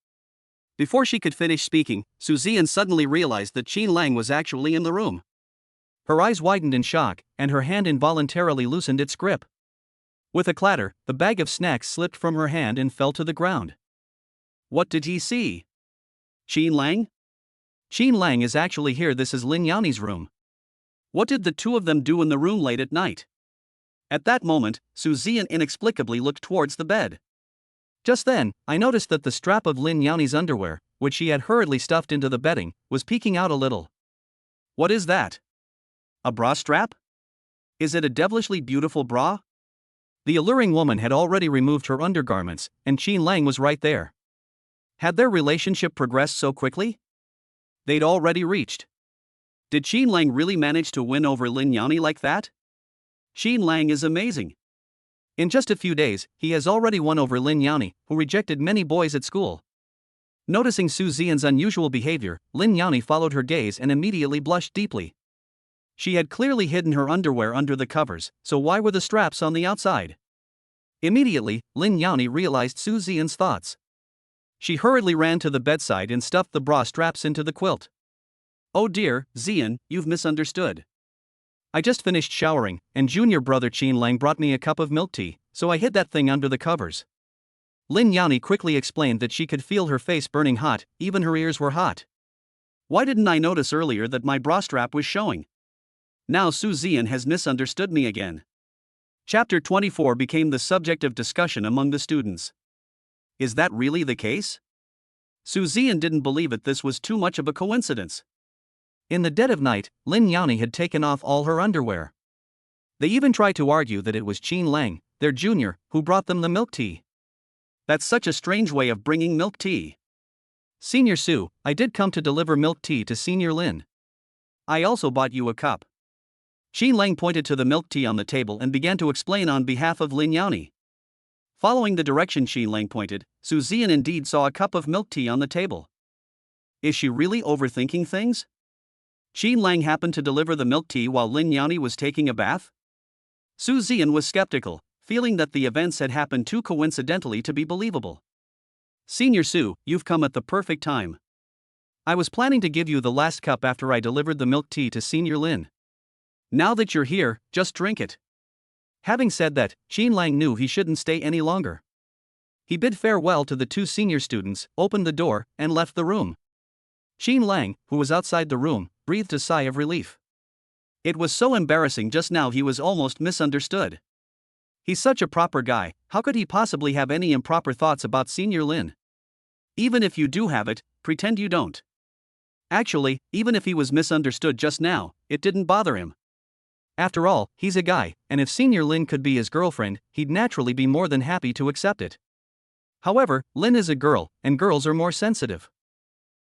Before she could finish speaking, Su Zian suddenly realized that Qin Lang was actually in the room. Her eyes widened in shock, and her hand involuntarily loosened its grip. With a clatter, the bag of snacks slipped from her hand and fell to the ground. What did he see? Qin Lang? Qin Lang is actually here. This is Lin Yaoni's room. What did the two of them do in the room late at night? At that moment, Su Zian inexplicably looked towards the bed. Just then, I noticed that the strap of Lin Yaoni's underwear, which she had hurriedly stuffed into the bedding, was peeking out a little. What is that? A bra strap? Is it a devilishly beautiful bra? The alluring woman had already removed her undergarments, and Qin Lang was right there. Had their relationship progressed so quickly? They'd already reached. Did Qin Lang really manage to win over Lin Yaoni like that? Qin Lang is amazing. In just a few days, he has already won over Lin Yaoni, who rejected many boys at school. Noticing Su Zian's unusual behavior, Lin Yaoni followed her gaze and immediately blushed deeply. She had clearly hidden her underwear under the covers, so why were the straps on the outside? Immediately, Lin Yaoni realized Su Zian's thoughts. She hurriedly ran to the bedside and stuffed the bra straps into the quilt. Oh dear, Zian, you've misunderstood. I just finished showering, and junior brother Qin Lang brought me a cup of milk tea, so I hid that thing under the covers. Lin Yaoni quickly explained that she could feel her face burning hot, even her ears were hot. Why didn't I notice earlier that my bra strap was showing? Now Su Zian has misunderstood me again. Chapter 24 became the subject of discussion among the students. Is that really the case? Su Zian didn't believe it. This was too much of a coincidence. In the dead of night, Lin Yaoni had taken off all her underwear. They even tried to argue that it was Qin Lang, their junior, who brought them the milk tea. That's such a strange way of bringing milk tea. Senior Su, I did come to deliver milk tea to Senior Lin. I also bought you a cup. Qin Lang pointed to the milk tea on the table and began to explain on behalf of Lin Yaoni. Following the direction Qin Lang pointed, Su Zian indeed saw a cup of milk tea on the table. Is she really overthinking things? Qin Lang happened to deliver the milk tea while Lin Yanni was taking a bath? Su Zian was skeptical, feeling that the events had happened too coincidentally to be believable. Senior Su, you've come at the perfect time. I was planning to give you the last cup after I delivered the milk tea to Senior Lin. Now that you're here, just drink it. Having said that, Qin Lang knew he shouldn't stay any longer. He bid farewell to the two senior students, opened the door, and left the room. Qin Lang, who was outside the room, breathed a sigh of relief. It was so embarrassing just now, he was almost misunderstood. He's such a proper guy, how could he possibly have any improper thoughts about Senior Lin? Even if you do have it, pretend you don't. Actually, even if he was misunderstood just now, it didn't bother him. After all, he's a guy, and if Senior Lin could be his girlfriend, he'd naturally be more than happy to accept it. However, Lin is a girl, and girls are more sensitive.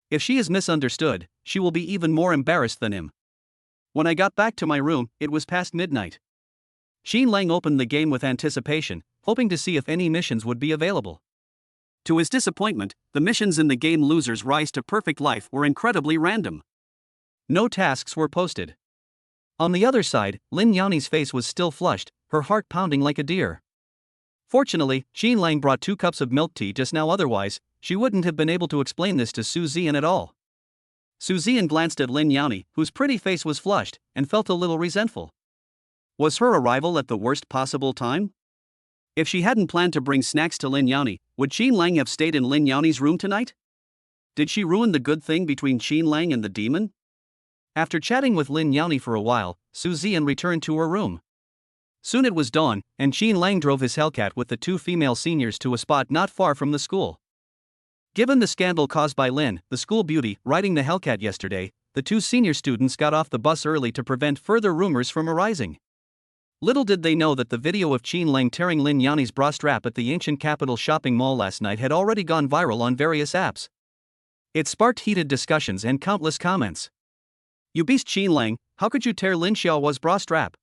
If she is misunderstood, she will be even more embarrassed than him. When I got back to my room, it was past midnight. Qin Lang opened the game with anticipation, hoping to see if any missions would be available. To his disappointment, the missions in the game Loser's Rise to Perfect Life were incredibly random. No tasks were posted. On the other side, Lin Yanni's face was still flushed, her heart pounding like a deer. Fortunately, Qin Lang brought 2 cups of milk tea just now, otherwise, she wouldn't have been able to explain this to Su Zian at all. Su Zian glanced at Lin Yanni, whose pretty face was flushed, and felt a little resentful. Was her arrival at the worst possible time? If she hadn't planned to bring snacks to Lin Yanni, would Qin Lang have stayed in Lin Yanni's room tonight? Did she ruin the good thing between Qin Lang and the demon? After chatting with Lin Yanni for a while, Su Zian returned to her room. Soon it was dawn, and Qin Lang drove his Hellcat with the 2 female seniors to a spot not far from the school. Given the scandal caused by Lin, the school beauty, riding the Hellcat yesterday, the 2 senior students got off the bus early to prevent further rumors from arising. Little did they know that the video of Qin Lang tearing Lin Yanni's bra strap at the ancient capital shopping mall last night had already gone viral on various apps. It sparked heated discussions and countless comments. You beast Qin Lang, how could you tear Lin Xiaohua's bra strap?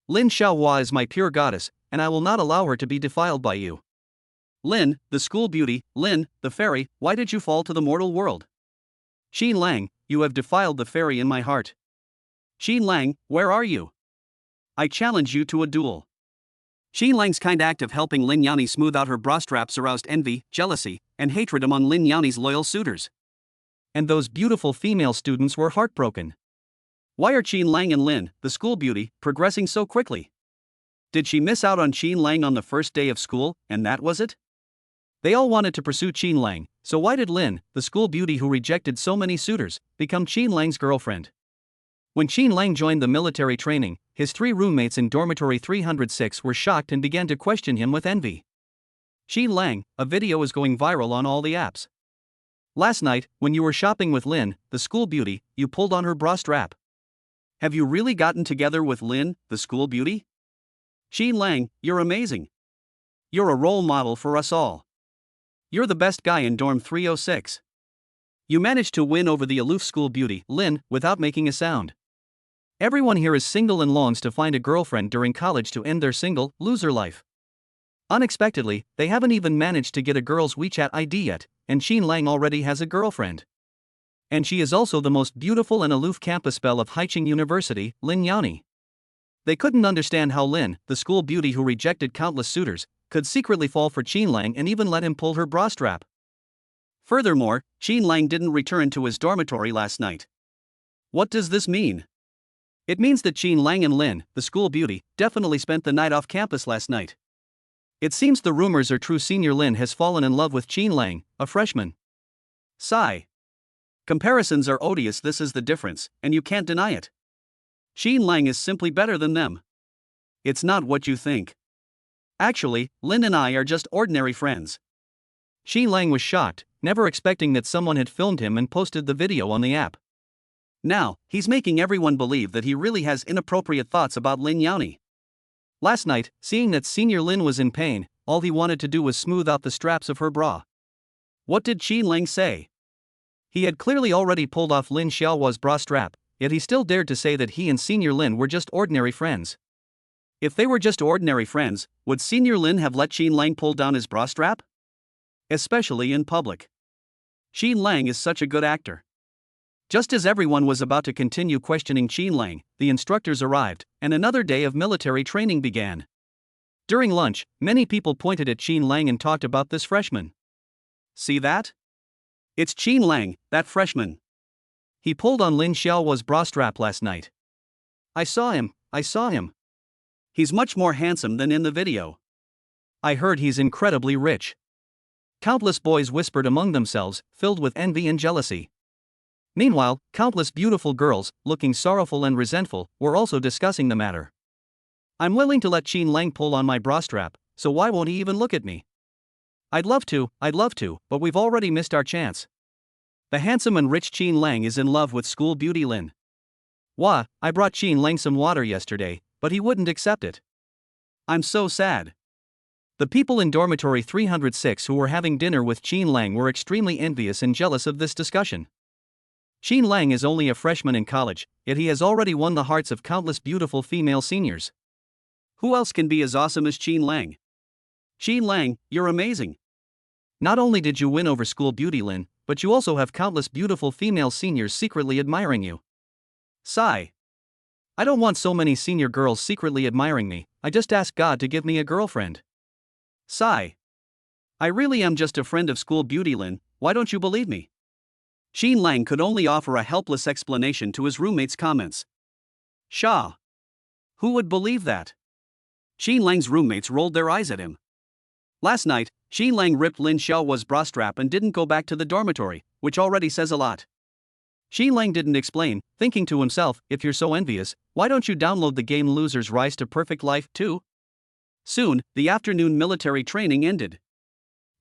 Lin Xiaohua is my pure goddess, and I will not allow her to be defiled by you. Lin, the school beauty, Lin, the fairy, why did you fall to the mortal world? Qin Lang, you have defiled the fairy in my heart. Qin Lang, where are you? I challenge you to a duel. Qin Lang's kind act of helping Lin Yanni smooth out her bra straps aroused envy, jealousy, and hatred among Lin Yanni's loyal suitors. And those beautiful female students were heartbroken. Why are Qin Lang and Lin, the school beauty, progressing so quickly? Did she miss out on Qin Lang on the first day of school, and that was it? They all wanted to pursue Qin Lang, so why did Lin, the school beauty who rejected so many suitors, become Qin Lang's girlfriend? When Qin Lang joined the military training, his 3 roommates in dormitory 306 were shocked and began to question him with envy. Qin Lang, a video is going viral on all the apps. Last night, when you were shopping with Lin, the school beauty, you pulled on her bra strap. Have you really gotten together with Lin, the school beauty? Qin Lang, you're amazing. You're a role model for us all. You're the best guy in dorm 306. You managed to win over the aloof school beauty, Lin, without making a sound. Everyone here is single and longs to find a girlfriend during college to end their single, loser life. Unexpectedly, they haven't even managed to get a girl's WeChat ID yet, and Qin Lang already has a girlfriend. And she is also the most beautiful and aloof campus belle of Haicheng University, Lin Yanni. They couldn't understand how Lin, the school beauty who rejected countless suitors, could secretly fall for Qin Lang and even let him pull her bra strap. Furthermore, Qin Lang didn't return to his dormitory last night. What does this mean? It means that Qin Lang and Lin, the school beauty, definitely spent the night off campus last night. It seems the rumors are true. Senior Lin has fallen in love with Qin Lang, a freshman. Sigh. Comparisons are odious, this is the difference, and you can't deny it. Qin Lang is simply better than them. It's not what you think. Actually, Lin and I are just ordinary friends. Qin Lang was shocked, never expecting that someone had filmed him and posted the video on the app. Now, he's making everyone believe that he really has inappropriate thoughts about Lin Yanni. Last night, seeing that Senior Lin was in pain, all he wanted to do was smooth out the straps of her bra. What did Qin Lang say? He had clearly already pulled off Lin Xiaohua's bra strap, yet he still dared to say that he and Senior Lin were just ordinary friends. If they were just ordinary friends, would Senior Lin have let Qin Lang pull down his bra strap? Especially in public. Qin Lang is such a good actor. Just as everyone was about to continue questioning Qin Lang, the instructors arrived, and another day of military training began. During lunch, many people pointed at Qin Lang and talked about this freshman. See that? It's Qin Lang, that freshman. He pulled on Lin Xiaohua's bra strap last night. I saw him. He's much more handsome than in the video. I heard he's incredibly rich. Countless boys whispered among themselves, filled with envy and jealousy. Meanwhile, countless beautiful girls, looking sorrowful and resentful, were also discussing the matter. I'm willing to let Qin Lang pull on my bra strap, so why won't he even look at me? I'd love to, but we've already missed our chance. The handsome and rich Qin Lang is in love with school beauty Lin. Wah, I brought Qin Lang some water yesterday, but he wouldn't accept it. I'm so sad. The people in dormitory 306 who were having dinner with Qin Lang were extremely envious and jealous of this discussion. Qin Lang is only a freshman in college, yet he has already won the hearts of countless beautiful female seniors. Who else can be as awesome as Qin Lang? Qin Lang, you're amazing. Not only did you win over school beauty Lin, but you also have countless beautiful female seniors secretly admiring you. Sigh. I don't want so many senior girls secretly admiring me, I just ask God to give me a girlfriend. Sigh. I really am just a friend of school beauty Lin, why don't you believe me? Qin Lang could only offer a helpless explanation to his roommate's comments. Shah. Who would believe that? Qin Lang's roommates rolled their eyes at him. Last night, Qin Lang ripped Lin Xiaohua's bra strap and didn't go back to the dormitory, which already says a lot. Qin Lang didn't explain, thinking to himself, if you're so envious, why don't you download the game Loser's Rise to Perfect Life too? Soon, the afternoon military training ended.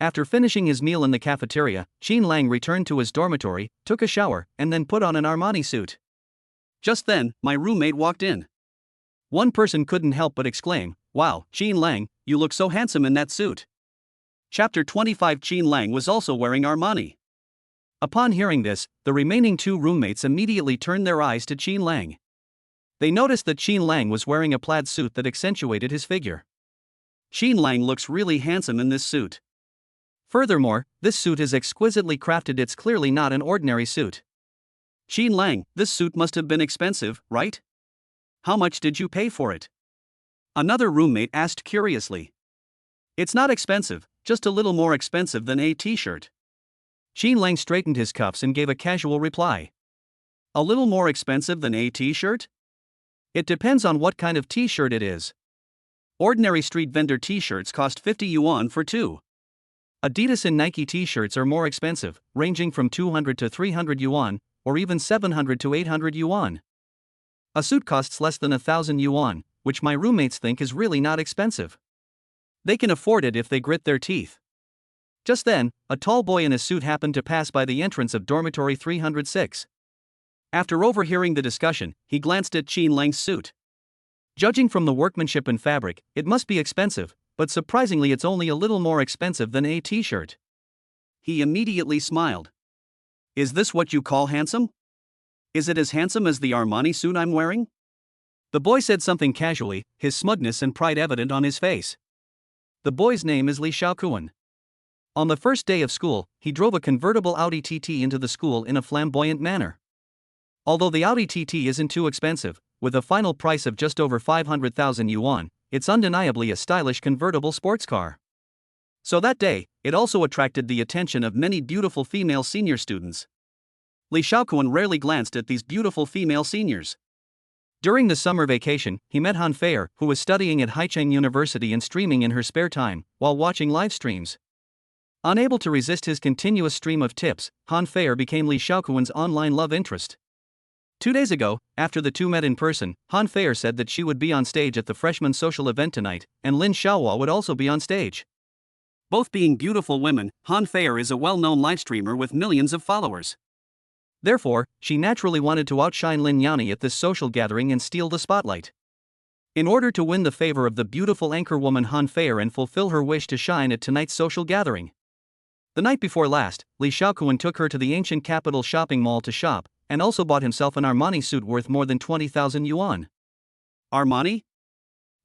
After finishing his meal in the cafeteria, Qin Lang returned to his dormitory, took a shower, and then put on an Armani suit. Just then, my roommate walked in. One person couldn't help but exclaim, "Wow, Qin Lang, you look so handsome in that suit." Chapter 25. Qin Lang was also wearing Armani. Upon hearing this, the remaining two roommates immediately turned their eyes to Qin Lang. They noticed that Qin Lang was wearing a plaid suit that accentuated his figure. Qin Lang looks really handsome in this suit. Furthermore, this suit is exquisitely crafted, it's clearly not an ordinary suit. Qin Lang, this suit must have been expensive, right? How much did you pay for it? Another roommate asked curiously. It's not expensive, just a little more expensive than a t-shirt. Qin Lang straightened his cuffs and gave a casual reply. A little more expensive than a t-shirt? It depends on what kind of t-shirt it is. Ordinary street vendor t-shirts cost 50 yuan for two. Adidas and Nike t-shirts are more expensive, ranging from 200 to 300 yuan, or even 700 to 800 yuan. A suit costs less than 1,000 yuan, which my roommates think is really not expensive. They can afford it if they grit their teeth. Just then, a tall boy in a suit happened to pass by the entrance of dormitory 306. After overhearing the discussion, he glanced at Qin Lang's suit. Judging from the workmanship and fabric, it must be expensive, but surprisingly it's only a little more expensive than a t-shirt. He immediately smiled. Is this what you call handsome? Is it as handsome as the Armani suit I'm wearing? The boy said something casually, his smugness and pride evident on his face. The boy's name is Li Xiaokuan. On the first day of school, he drove a convertible Audi TT into the school in a flamboyant manner. Although the Audi TT isn't too expensive, with a final price of just over 500,000 yuan, it's undeniably a stylish convertible sports car. So that day, it also attracted the attention of many beautiful female senior students. Li Xiaokuan rarely glanced at these beautiful female seniors. During the summer vacation, he met Han Feier, who was studying at Haicheng University and streaming in her spare time, while watching live streams. Unable to resist his continuous stream of tips, Han Feier became Li Xiaokuan's online love interest. 2 days ago, after the two met in person, Han Feier said that she would be on stage at the freshman social event tonight, and Lin Xiaohua would also be on stage. Both being beautiful women, Han Feier is a well-known live streamer with millions of followers. Therefore, she naturally wanted to outshine Lin Yani at this social gathering and steal the spotlight. In order to win the favor of the beautiful anchorwoman Han Feier and fulfill her wish to shine at tonight's social gathering. The night before last, Li Xiaokuan took her to the ancient capital shopping mall to shop, and also bought himself an Armani suit worth more than 20,000 yuan. Armani?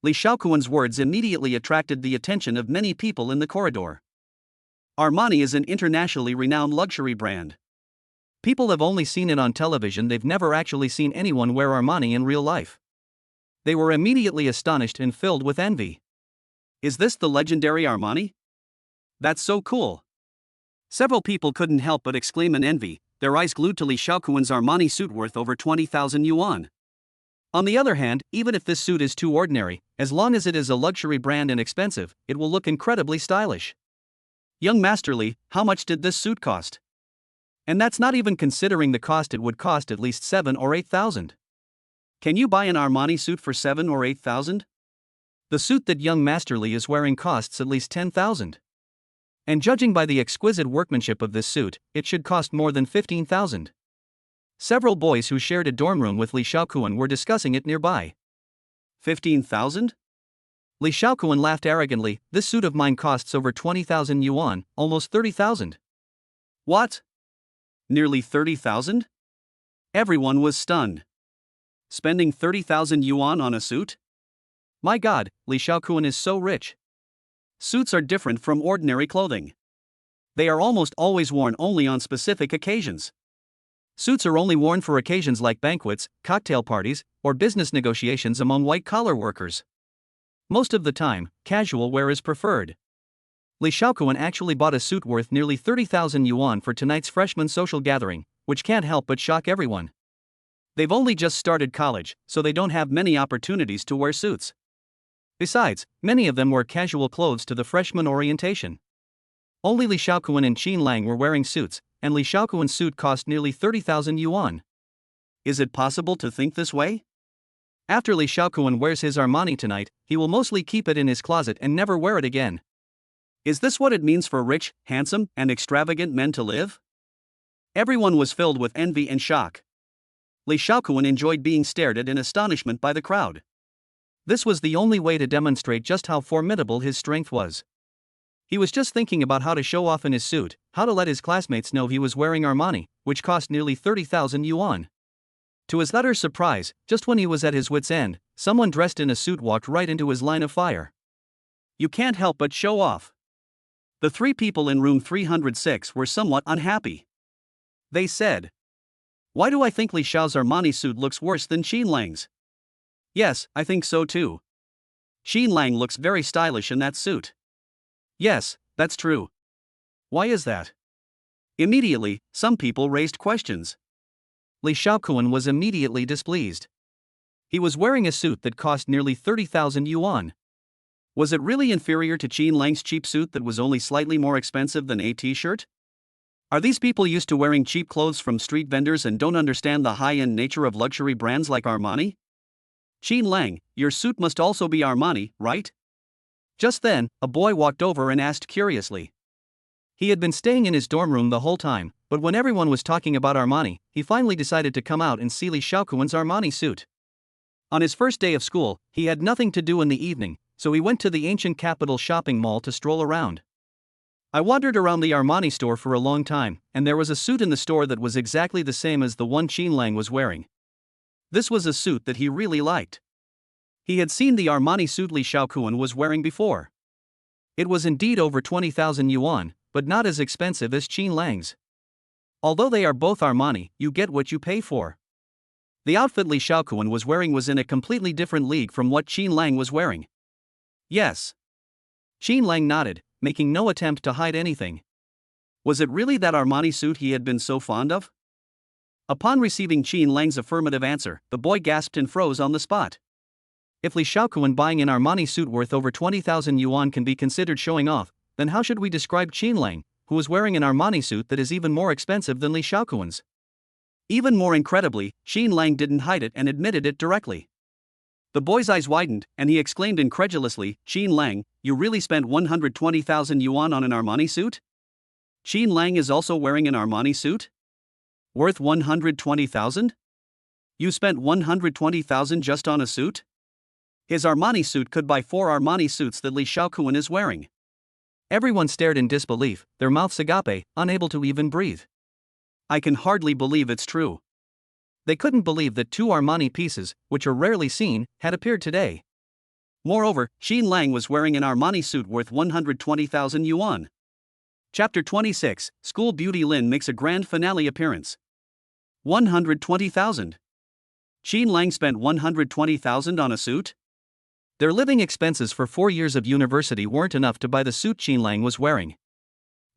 Li Xiaokuan's words immediately attracted the attention of many people in the corridor. Armani is an internationally renowned luxury brand. People have only seen it on television, they've never actually seen anyone wear Armani in real life. They were immediately astonished and filled with envy. Is this the legendary Armani? That's so cool. Several people couldn't help but exclaim in envy, their eyes glued to Li Xiaoquan's Armani suit worth over 20,000 yuan. On the other hand, even if this suit is too ordinary, as long as it is a luxury brand and expensive, it will look incredibly stylish. Young Master Li, how much did this suit cost? And that's not even considering the cost. It would cost at least 7 or 8,000. Can you buy an Armani suit for 7 or 8,000? The suit that young Master Li is wearing costs at least 10,000. And judging by the exquisite workmanship of this suit, it should cost more than 15,000. Several boys who shared a dorm room with Li Xiaoquan were discussing it nearby. 15,000? Li Xiaoquan laughed arrogantly, this suit of mine costs over 20,000 yuan, almost 30,000. What? Nearly 30,000? Everyone was stunned. Spending 30,000 yuan on a suit? My god, Li Xiaoquan is so rich. Suits are different from ordinary clothing. They are almost always worn only on specific occasions. Suits are only worn for occasions like banquets, cocktail parties, or business negotiations among white-collar workers. Most of the time, casual wear is preferred. Li Xiaoquan actually bought a suit worth nearly 30,000 yuan for tonight's freshman social gathering, which can't help but shock everyone. They've only just started college, so they don't have many opportunities to wear suits. Besides, many of them wear casual clothes to the freshman orientation. Only Li Xiaoquan and Qin Lang were wearing suits, and Li Xiaoquan's suit cost nearly 30,000 yuan. Is it possible to think this way? After Li Xiaoquan wears his Armani tonight, he will mostly keep it in his closet and never wear it again. Is this what it means for rich, handsome, and extravagant men to live? Everyone was filled with envy and shock. Li Xiaoquan enjoyed being stared at in astonishment by the crowd. This was the only way to demonstrate just how formidable his strength was. He was just thinking about how to show off in his suit, how to let his classmates know he was wearing Armani, which cost nearly 30,000 yuan. To his utter surprise, just when he was at his wit's end, someone dressed in a suit walked right into his line of fire. You can't help but show off. The three people in room 306 were somewhat unhappy. They said, "Why do I think Li Xiao's Armani suit looks worse than Qin Lang's?" "Yes, I think so too. Qin Lang looks very stylish in that suit." "Yes, that's true." "Why is that?" Immediately, some people raised questions. Li Xiaoquan was immediately displeased. He was wearing a suit that cost nearly 30,000 yuan. Was it really inferior to Qin Lang's cheap suit that was only slightly more expensive than a t-shirt? Are these people used to wearing cheap clothes from street vendors and don't understand the high-end nature of luxury brands like Armani? Qin Lang, your suit must also be Armani, right? Just then, a boy walked over and asked curiously. He had been staying in his dorm room the whole time, but when everyone was talking about Armani, he finally decided to come out and see Li Xiaoquan's Armani suit. On his first day of school, he had nothing to do in the evening, so he went to the ancient capital shopping mall to stroll around. I wandered around the Armani store for a long time, and there was a suit in the store that was exactly the same as the one Qin Lang was wearing. This was a suit that he really liked. He had seen the Armani suit Li Xiaoquan was wearing before. It was indeed over 20,000 yuan, but not as expensive as Qin Lang's. Although they are both Armani, you get what you pay for. The outfit Li Xiaoquan was wearing was in a completely different league from what Qin Lang was wearing. Yes. Qin Lang nodded, making no attempt to hide anything. Was it really that Armani suit he had been so fond of? Upon receiving Qin Lang's affirmative answer, the boy gasped and froze on the spot. If Li Xiaoquan buying an Armani suit worth over 20,000 yuan can be considered showing off, then how should we describe Qin Lang, who is wearing an Armani suit that is even more expensive than Li Xiaoquan's? Even more incredibly, Qin Lang didn't hide it and admitted it directly. The boy's eyes widened, and he exclaimed incredulously, "Qin Lang, you really spent 120,000 yuan on an Armani suit? Qin Lang is also wearing an Armani suit? Worth 120,000? You spent 120,000 just on a suit? His Armani suit could buy 4 Armani suits that Li Xiaoquan is wearing." Everyone stared in disbelief, their mouths agape, unable to even breathe. "I can hardly believe it's true." They couldn't believe that 2 Armani pieces, which are rarely seen, had appeared today. Moreover, Qin Lang was wearing an Armani suit worth 120,000 yuan. Chapter 26, School Beauty Lin makes a grand finale appearance. 120,000. Qin Lang spent 120,000 on a suit? Their living expenses for 4 years of university weren't enough to buy the suit Qin Lang was wearing.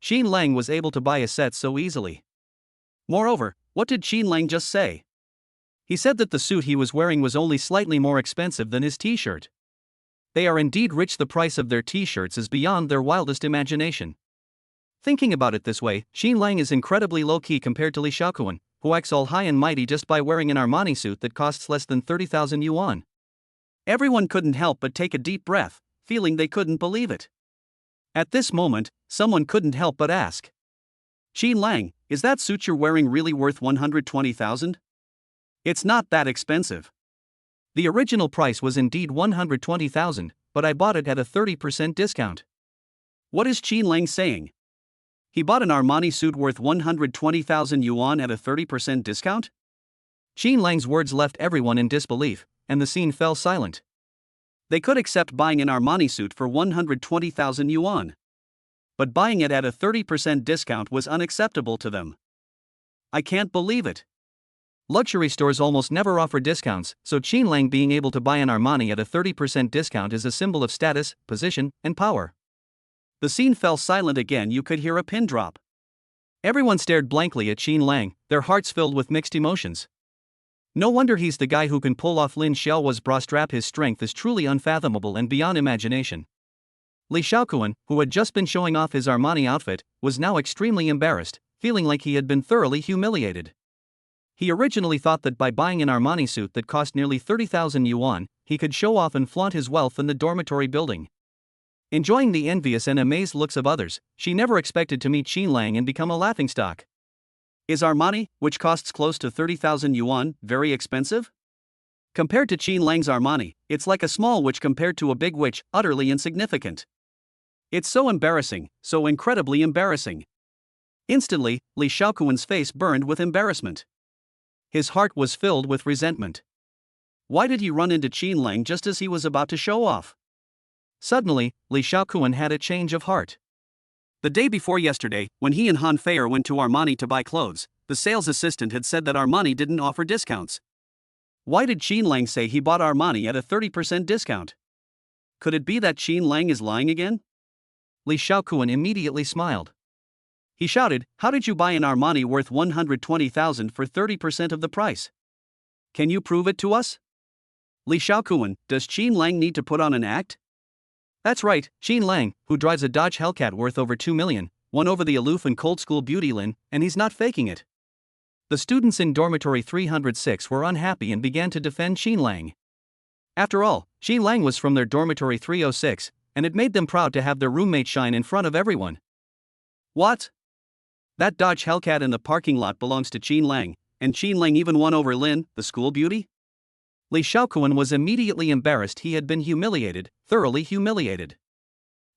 Qin Lang was able to buy a set so easily. Moreover, what did Qin Lang just say? He said that the suit he was wearing was only slightly more expensive than his t-shirt. They are indeed rich. The price of their t-shirts is beyond their wildest imagination. Thinking about it this way, Qin Lang is incredibly low-key compared to Li Xiaoquan, who acts all high and mighty just by wearing an Armani suit that costs less than 30,000 yuan. Everyone couldn't help but take a deep breath, feeling they couldn't believe it. At this moment, someone couldn't help but ask. Qin Lang, is that suit you're wearing really worth 120,000? It's not that expensive. The original price was indeed 120,000, but I bought it at a 30% discount. What is Qin Lang saying? He bought an Armani suit worth 120,000 yuan at a 30% discount? Qin Lang's words left everyone in disbelief, and the scene fell silent. They could accept buying an Armani suit for 120,000 yuan. But buying it at a 30% discount was unacceptable to them. I can't believe it. Luxury stores almost never offer discounts, so Qin Lang being able to buy an Armani at a 30% discount is a symbol of status, position, and power. The scene fell silent again. You could hear a pin drop. Everyone stared blankly at Qin Lang, their hearts filled with mixed emotions. No wonder he's the guy who can pull off Lin Xiaohua's bra strap. His strength is truly unfathomable and beyond imagination. Li Xiaoquan, who had just been showing off his Armani outfit, was now extremely embarrassed, feeling like he had been thoroughly humiliated. He originally thought that by buying an Armani suit that cost nearly 30,000 yuan, he could show off and flaunt his wealth in the dormitory building. Enjoying the envious and amazed looks of others, she never expected to meet Qin Lang and become a laughingstock. Is Armani, which costs close to 30,000 yuan, very expensive? Compared to Qin Lang's Armani, it's like a small witch compared to a big witch, utterly insignificant. It's so embarrassing, so incredibly embarrassing. Instantly, Li Xiaoquan's face burned with embarrassment. His heart was filled with resentment. Why did he run into Qin Lang just as he was about to show off? Suddenly, Li Xiaoquan had a change of heart. The day before yesterday, when he and Han Feier went to Armani to buy clothes, the sales assistant had said that Armani didn't offer discounts. Why did Qin Lang say he bought Armani at a 30% discount? Could it be that Qin Lang is lying again? Li Xiaoquan immediately smiled. He shouted, "How did you buy an Armani worth 120,000 for 30% of the price? Can you prove it to us?" Li Xiaoquan, does Qin Lang need to put on an act? That's right, Qin Lang, who drives a Dodge Hellcat worth over 2 million, won over the aloof and cold school beauty Lin, and he's not faking it. The students in dormitory 306 were unhappy and began to defend Qin Lang. After all, Qin Lang was from their dormitory 306, and it made them proud to have their roommate shine in front of everyone. What? That Dodge Hellcat in the parking lot belongs to Qin Lang, and Qin Lang even won over Lin, the school beauty? Li Xiaoquan was immediately embarrassed. He had been humiliated, thoroughly humiliated.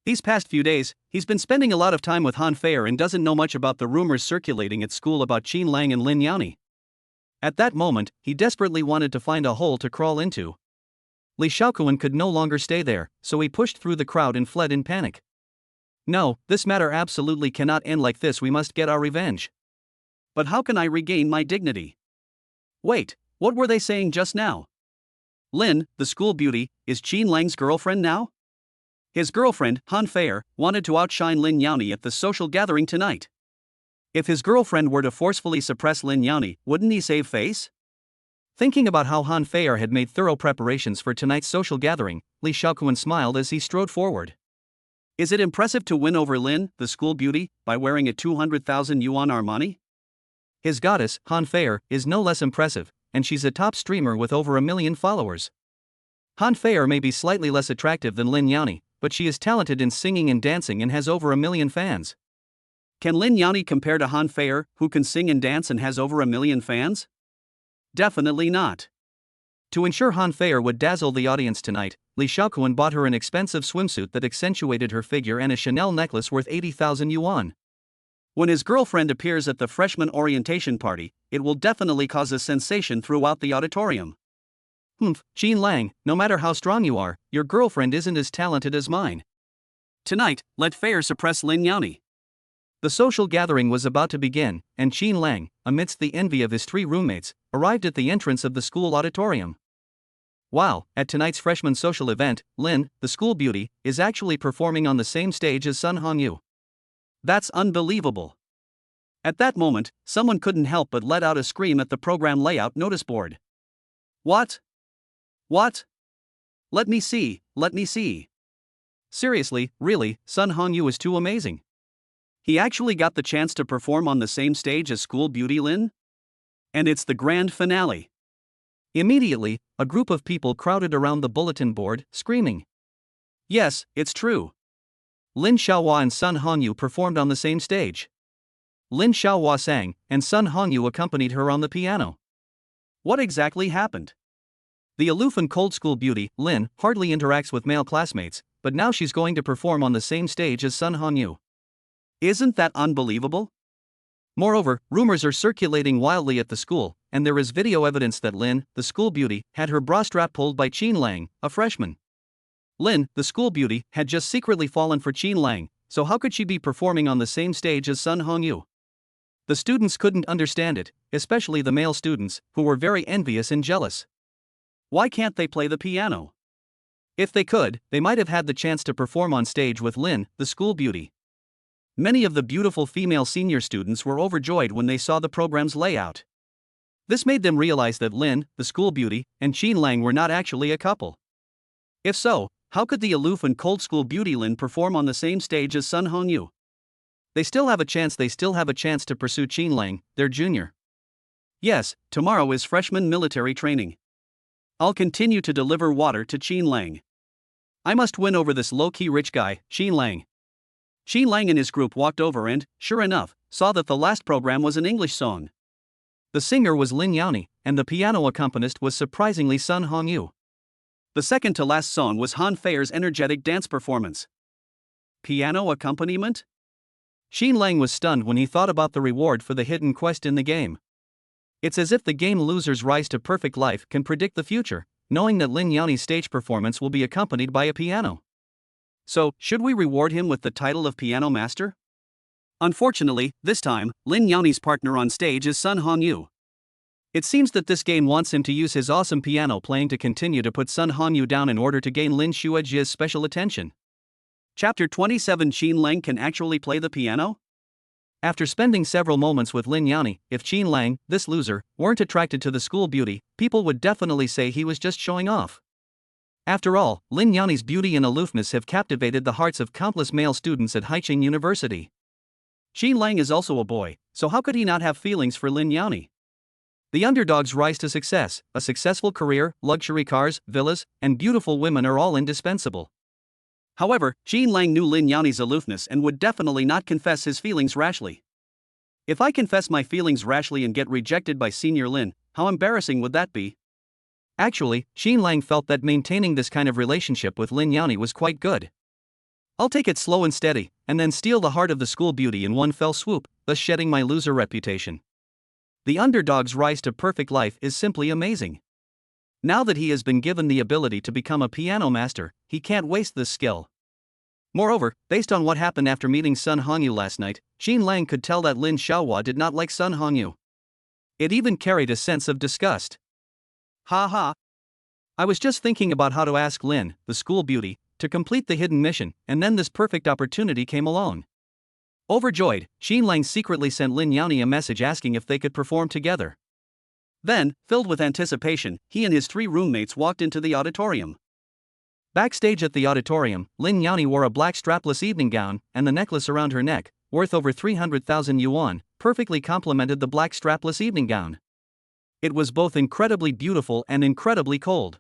These past few days, he's been spending a lot of time with Han Feier and doesn't know much about the rumors circulating at school about Qin Lang and Lin Yaoni. At that moment, he desperately wanted to find a hole to crawl into. Li Xiaoquan could no longer stay there, so he pushed through the crowd and fled in panic. No, this matter absolutely cannot end like this. We must get our revenge. But how can I regain my dignity? Wait, what were they saying just now? Lin, the school beauty, is Qin Lang's girlfriend now? His girlfriend, Han Feier, wanted to outshine Lin Yaoni at the social gathering tonight. If his girlfriend were to forcefully suppress Lin Yaoni, wouldn't he save face? Thinking about how Han Feier had made thorough preparations for tonight's social gathering, Li Xiaoquan smiled as he strode forward. Is it impressive to win over Lin, the school beauty, by wearing a 200,000 yuan Armani? His goddess, Han Feier, is no less impressive, and she's a top streamer with over 1 million followers. Han Feier may be slightly less attractive than Lin Yaoni, but she is talented in singing and dancing and has over 1 million fans. Can Lin Yaoni compare to Han Feier, who can sing and dance and has over 1 million fans? Definitely not. To ensure Han Feier would dazzle the audience tonight, Li Xiaoquan bought her an expensive swimsuit that accentuated her figure and a Chanel necklace worth 80,000 yuan. When his girlfriend appears at the freshman orientation party, it will definitely cause a sensation throughout the auditorium. Qin Lang, no matter how strong you are, your girlfriend isn't as talented as mine. Tonight, let Feier suppress Lin Yaoni. The social gathering was about to begin, and Qin Lang, amidst the envy of his 3 roommates, arrived at the entrance of the school auditorium. Wow, at tonight's freshman social event, Lin, the school beauty, is actually performing on the same stage as Sun Hongyu. That's unbelievable. At that moment, someone couldn't help but let out a scream at the program layout notice board. What? What? Let me see, let me see. Seriously, really, Sun Hongyu is too amazing. He actually got the chance to perform on the same stage as school beauty Lin? And it's the grand finale. Immediately, a group of people crowded around the bulletin board, screaming. Yes, it's true. Lin Xiaohua and Sun Hongyu performed on the same stage. Lin Xiaohua sang, and Sun Hongyu accompanied her on the piano. What exactly happened? The aloof and cold school beauty, Lin, hardly interacts with male classmates, but now she's going to perform on the same stage as Sun Hongyu. Isn't that unbelievable? Moreover, rumors are circulating wildly at the school, and there is video evidence that Lin, the school beauty, had her bra strap pulled by Qin Lang, a freshman. Lin, the school beauty, had just secretly fallen for Qin Lang, so how could she be performing on the same stage as Sun Hongyu? The students couldn't understand it, especially the male students, who were very envious and jealous. Why can't they play the piano? If they could, they might have had the chance to perform on stage with Lin, the school beauty. Many of the beautiful female senior students were overjoyed when they saw the program's layout. This made them realize that Lin, the school beauty, and Qin Lang were not actually a couple. If so, how could the aloof and cold school beauty Lin perform on the same stage as Sun Hongyu? They still have a chance to pursue Qin Lang, their junior. Yes, tomorrow is freshman military training. I'll continue to deliver water to Qin Lang. I must win over this low-key rich guy, Qin Lang. Qin Lang and his group walked over and, sure enough, saw that the last program was an English song. The singer was Lin Yaoni, and the piano accompanist was surprisingly Sun Hongyu. The second to last song was Han Feier's energetic dance performance. Piano accompaniment? Qin Lang was stunned when he thought about the reward for the hidden quest in the game. It's as if the game loser's rise to perfect life can predict the future, knowing that Lin Yaoni's stage performance will be accompanied by a piano. So, should we reward him with the title of piano master? Unfortunately, this time, Lin Yaoni's partner on stage is Sun Hongyu. It seems that this game wants him to use his awesome piano playing to continue to put Sun Hongyu down in order to gain Lin Xuejia's special attention. Chapter 27 Qin Lang can actually play the piano? After spending several moments with Lin Yaoni, if Qin Lang, this loser, weren't attracted to the school beauty, people would definitely say he was just showing off. After all, Lin Yaoni's beauty and aloofness have captivated the hearts of countless male students at Haicheng University. Qin Lang is also a boy, so how could he not have feelings for Lin Yaoni? The underdog's rise to success, a successful career, luxury cars, villas, and beautiful women are all indispensable. However, Qin Lang knew Lin Yaoni's aloofness and would definitely not confess his feelings rashly. If I confess my feelings rashly and get rejected by Senior Lin, how embarrassing would that be? Actually, Qin Lang felt that maintaining this kind of relationship with Lin Yaoni was quite good. I'll take it slow and steady, and then steal the heart of the school beauty in one fell swoop, thus shedding my loser reputation. The underdog's rise to perfect life is simply amazing. Now that he has been given the ability to become a piano master, he can't waste this skill. Moreover, based on what happened after meeting Sun Hongyu last night, Qin Lang could tell that Lin Xiaohua did not like Sun Hongyu. It even carried a sense of disgust. Ha ha. I was just thinking about how to ask Lin, the school beauty, to complete the hidden mission, and then this perfect opportunity came along. Overjoyed, Qin Lang secretly sent Lin Yaoni a message asking if they could perform together. Then, filled with anticipation, he and his 3 roommates walked into the auditorium. Backstage at the auditorium, Lin Yaoni wore a black strapless evening gown, and the necklace around her neck, worth over 300,000 yuan, perfectly complemented the black strapless evening gown. It was both incredibly beautiful and incredibly cold.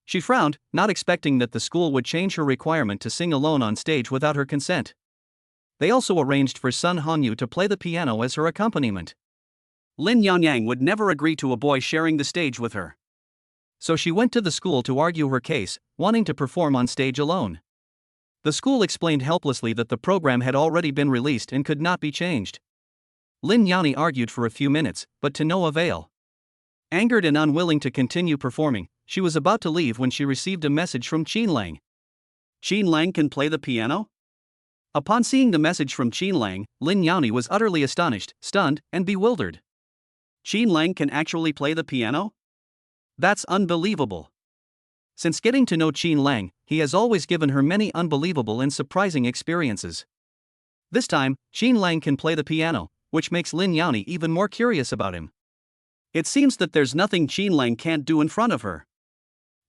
She frowned, not expecting that the school would change her requirement to sing alone on stage without her consent. They also arranged for Sun Hongyu to play the piano as her accompaniment. Lin Yangyang would never agree to a boy sharing the stage with her. So she went to the school to argue her case, wanting to perform on stage alone. The school explained helplessly that the program had already been released and could not be changed. Lin Yaoni argued for a few minutes, but to no avail. Angered and unwilling to continue performing, she was about to leave when she received a message from Qin Lang. Qin Lang can play the piano? Upon seeing the message from Qin Lang, Lin Yaoni was utterly astonished, stunned, and bewildered. Qin Lang can actually play the piano? That's unbelievable. Since getting to know Qin Lang, he has always given her many unbelievable and surprising experiences. This time, Qin Lang can play the piano, which makes Lin Yaoni even more curious about him. It seems that there's nothing Qin Lang can't do in front of her.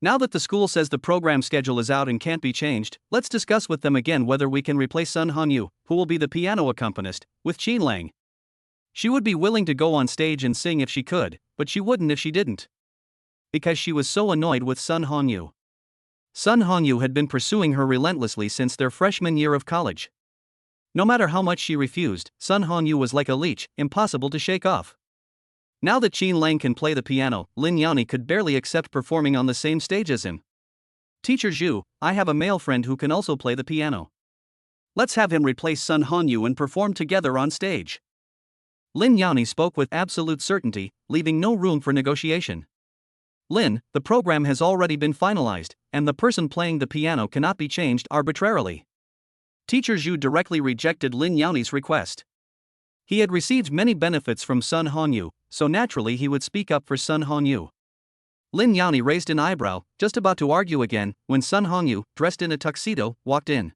Now that the school says the program schedule is out and can't be changed, let's discuss with them again whether we can replace Sun Hanyu, who will be the piano accompanist, with Qin Lang. She would be willing to go on stage and sing if she could, but she wouldn't if she didn't. Because she was so annoyed with Sun Hanyu. Sun Hanyu had been pursuing her relentlessly since their freshman year of college. No matter how much she refused, Sun Hanyu was like a leech, impossible to shake off. Now that Qin Lang can play the piano, Lin Yaoni could barely accept performing on the same stage as him. Teacher Zhu, I have a male friend who can also play the piano. Let's have him replace Sun Hanyu and perform together on stage. Lin Yaoni spoke with absolute certainty, leaving no room for negotiation. Lin, the program has already been finalized, and the person playing the piano cannot be changed arbitrarily. Teacher Zhu directly rejected Lin Yaoni's request. He had received many benefits from Sun Hanyu, so naturally he would speak up for Sun Hanyu. Lin Yaoni raised an eyebrow, just about to argue again, when Sun Hanyu, dressed in a tuxedo, walked in.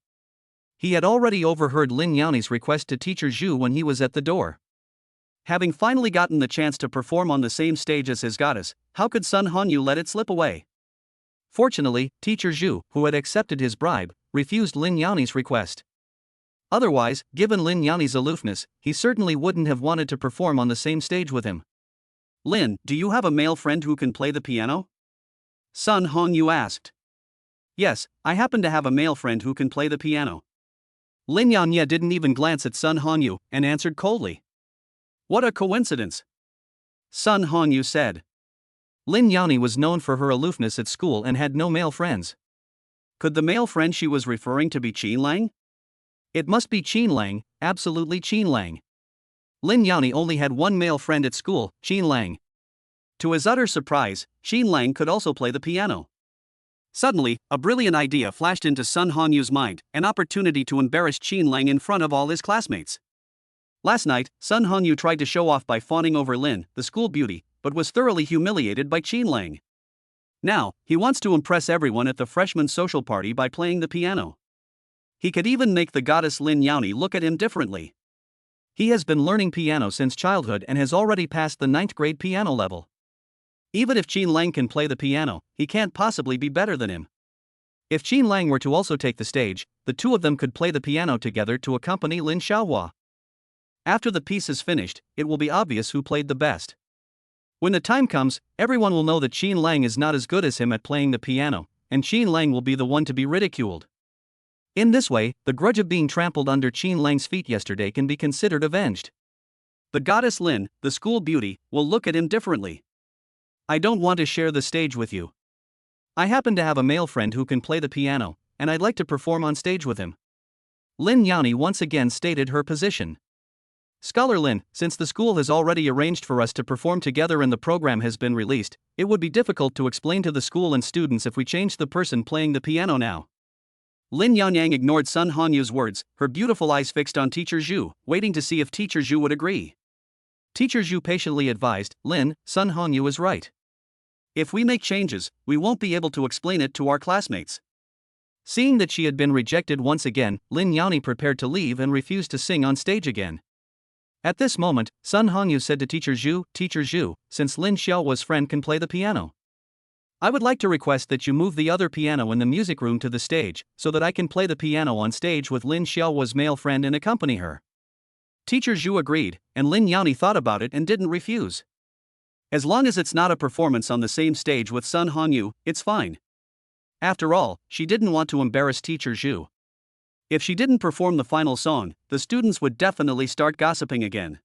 He had already overheard Lin Yaoni's request to Teacher Zhu when he was at the door. Having finally gotten the chance to perform on the same stage as his goddess, how could Sun Hanyu let it slip away? Fortunately, Teacher Zhu, who had accepted his bribe, refused Lin Yaoni's request. Otherwise, given Lin Yaoni's aloofness, he certainly wouldn't have wanted to perform on the same stage with him. Lin, do you have a male friend who can play the piano? Sun Hanyu asked. Yes, I happen to have a male friend who can play the piano. Lin Yaoni didn't even glance at Sun Hanyu and answered coldly. What a coincidence! Sun Hanyu said. Lin Yaoni was known for her aloofness at school and had no male friends. Could the male friend she was referring to be Qin Lang? It must be Qin Lang, absolutely Qin Lang. Lin Yaoni only had one male friend at school, Qin Lang. To his utter surprise, Qin Lang could also play the piano. Suddenly, a brilliant idea flashed into Sun Hanyu's mind, an opportunity to embarrass Qin Lang in front of all his classmates. Last night, Sun Hanyu tried to show off by fawning over Lin, the school beauty, but was thoroughly humiliated by Qin Lang. Now, he wants to impress everyone at the freshman social party by playing the piano. He could even make the goddess Lin Yaoni look at him differently. He has been learning piano since childhood and has already passed the 9th grade piano level. Even if Qin Lang can play the piano, he can't possibly be better than him. If Qin Lang were to also take the stage, the two of them could play the piano together to accompany Lin Xiaohua. After the piece is finished, it will be obvious who played the best. When the time comes, everyone will know that Qin Lang is not as good as him at playing the piano, and Qin Lang will be the one to be ridiculed. In this way, the grudge of being trampled under Qin Lang's feet yesterday can be considered avenged. The goddess Lin, the school beauty, will look at him differently. I don't want to share the stage with you. I happen to have a male friend who can play the piano, and I'd like to perform on stage with him. Lin Yaoni once again stated her position. Scholar Lin, since the school has already arranged for us to perform together and the program has been released, it would be difficult to explain to the school and students if we changed the person playing the piano now. Lin Yanyang ignored Sun Hanyu's words, her beautiful eyes fixed on Teacher Zhu, waiting to see if Teacher Zhu would agree. Teacher Zhu patiently advised, Lin, Sun Hanyu is right. If we make changes, we won't be able to explain it to our classmates. Seeing that she had been rejected once again, Lin Yaoni prepared to leave and refused to sing on stage again. At this moment, Sun Hanyu said to Teacher Zhu, since Lin Xiaohua's friend can play the piano, I would like to request that you move the other piano in the music room to the stage, so that I can play the piano on stage with Lin Xiaohua's male friend and accompany her. Teacher Zhu agreed, and Lin Yaoni thought about it and didn't refuse. As long as it's not a performance on the same stage with Sun Hanyu, it's fine. After all, she didn't want to embarrass Teacher Zhu. If she didn't perform the final song, the students would definitely start gossiping again.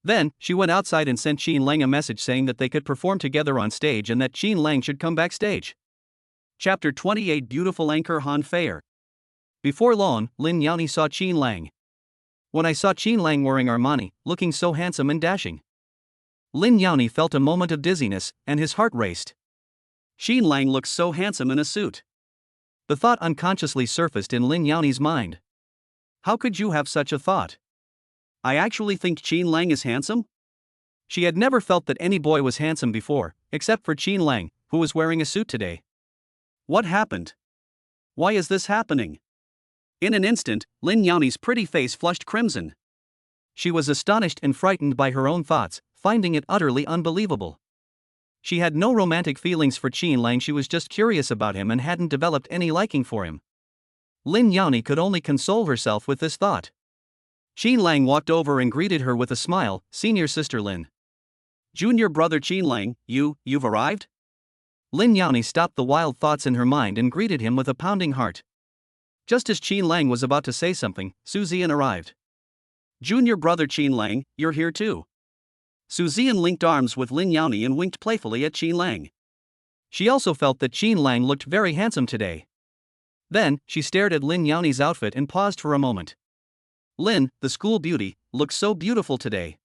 Then, she went outside and sent Qin Lang a message saying that they could perform together on stage and that Qin Lang should come backstage. Chapter 28 Beautiful Anchor Han Feier. Before long, Lin Yaoni saw Qin Lang. When I saw Qin Lang wearing Armani, looking so handsome and dashing, Lin Yaoni felt a moment of dizziness, and his heart raced. Qin Lang looks so handsome in a suit. The thought unconsciously surfaced in Lin Yaoni's mind. How could you have such a thought? I actually think Qin Lang is handsome? She had never felt that any boy was handsome before, except for Qin Lang, who was wearing a suit today. What happened? Why is this happening? In an instant, Lin Yao's pretty face flushed crimson. She was astonished and frightened by her own thoughts, finding it utterly unbelievable. She had no romantic feelings for Qin Lang, she was just curious about him and hadn't developed any liking for him. Lin Yao could only console herself with this thought. Qin Lang walked over and greeted her with a smile. Senior sister Lin. Junior brother Qin Lang, you've arrived? Lin Yao stopped the wild thoughts in her mind and greeted him with a pounding heart. Just as Qin Lang was about to say something, Su Zian arrived. Junior brother Qin Lang, you're here too. Su Zian linked arms with Lin Yao and winked playfully at Qin Lang. She also felt that Qin Lang looked very handsome today. Then, she stared at Lin Yao's outfit and paused for a moment. Lin, the school beauty, looks so beautiful today.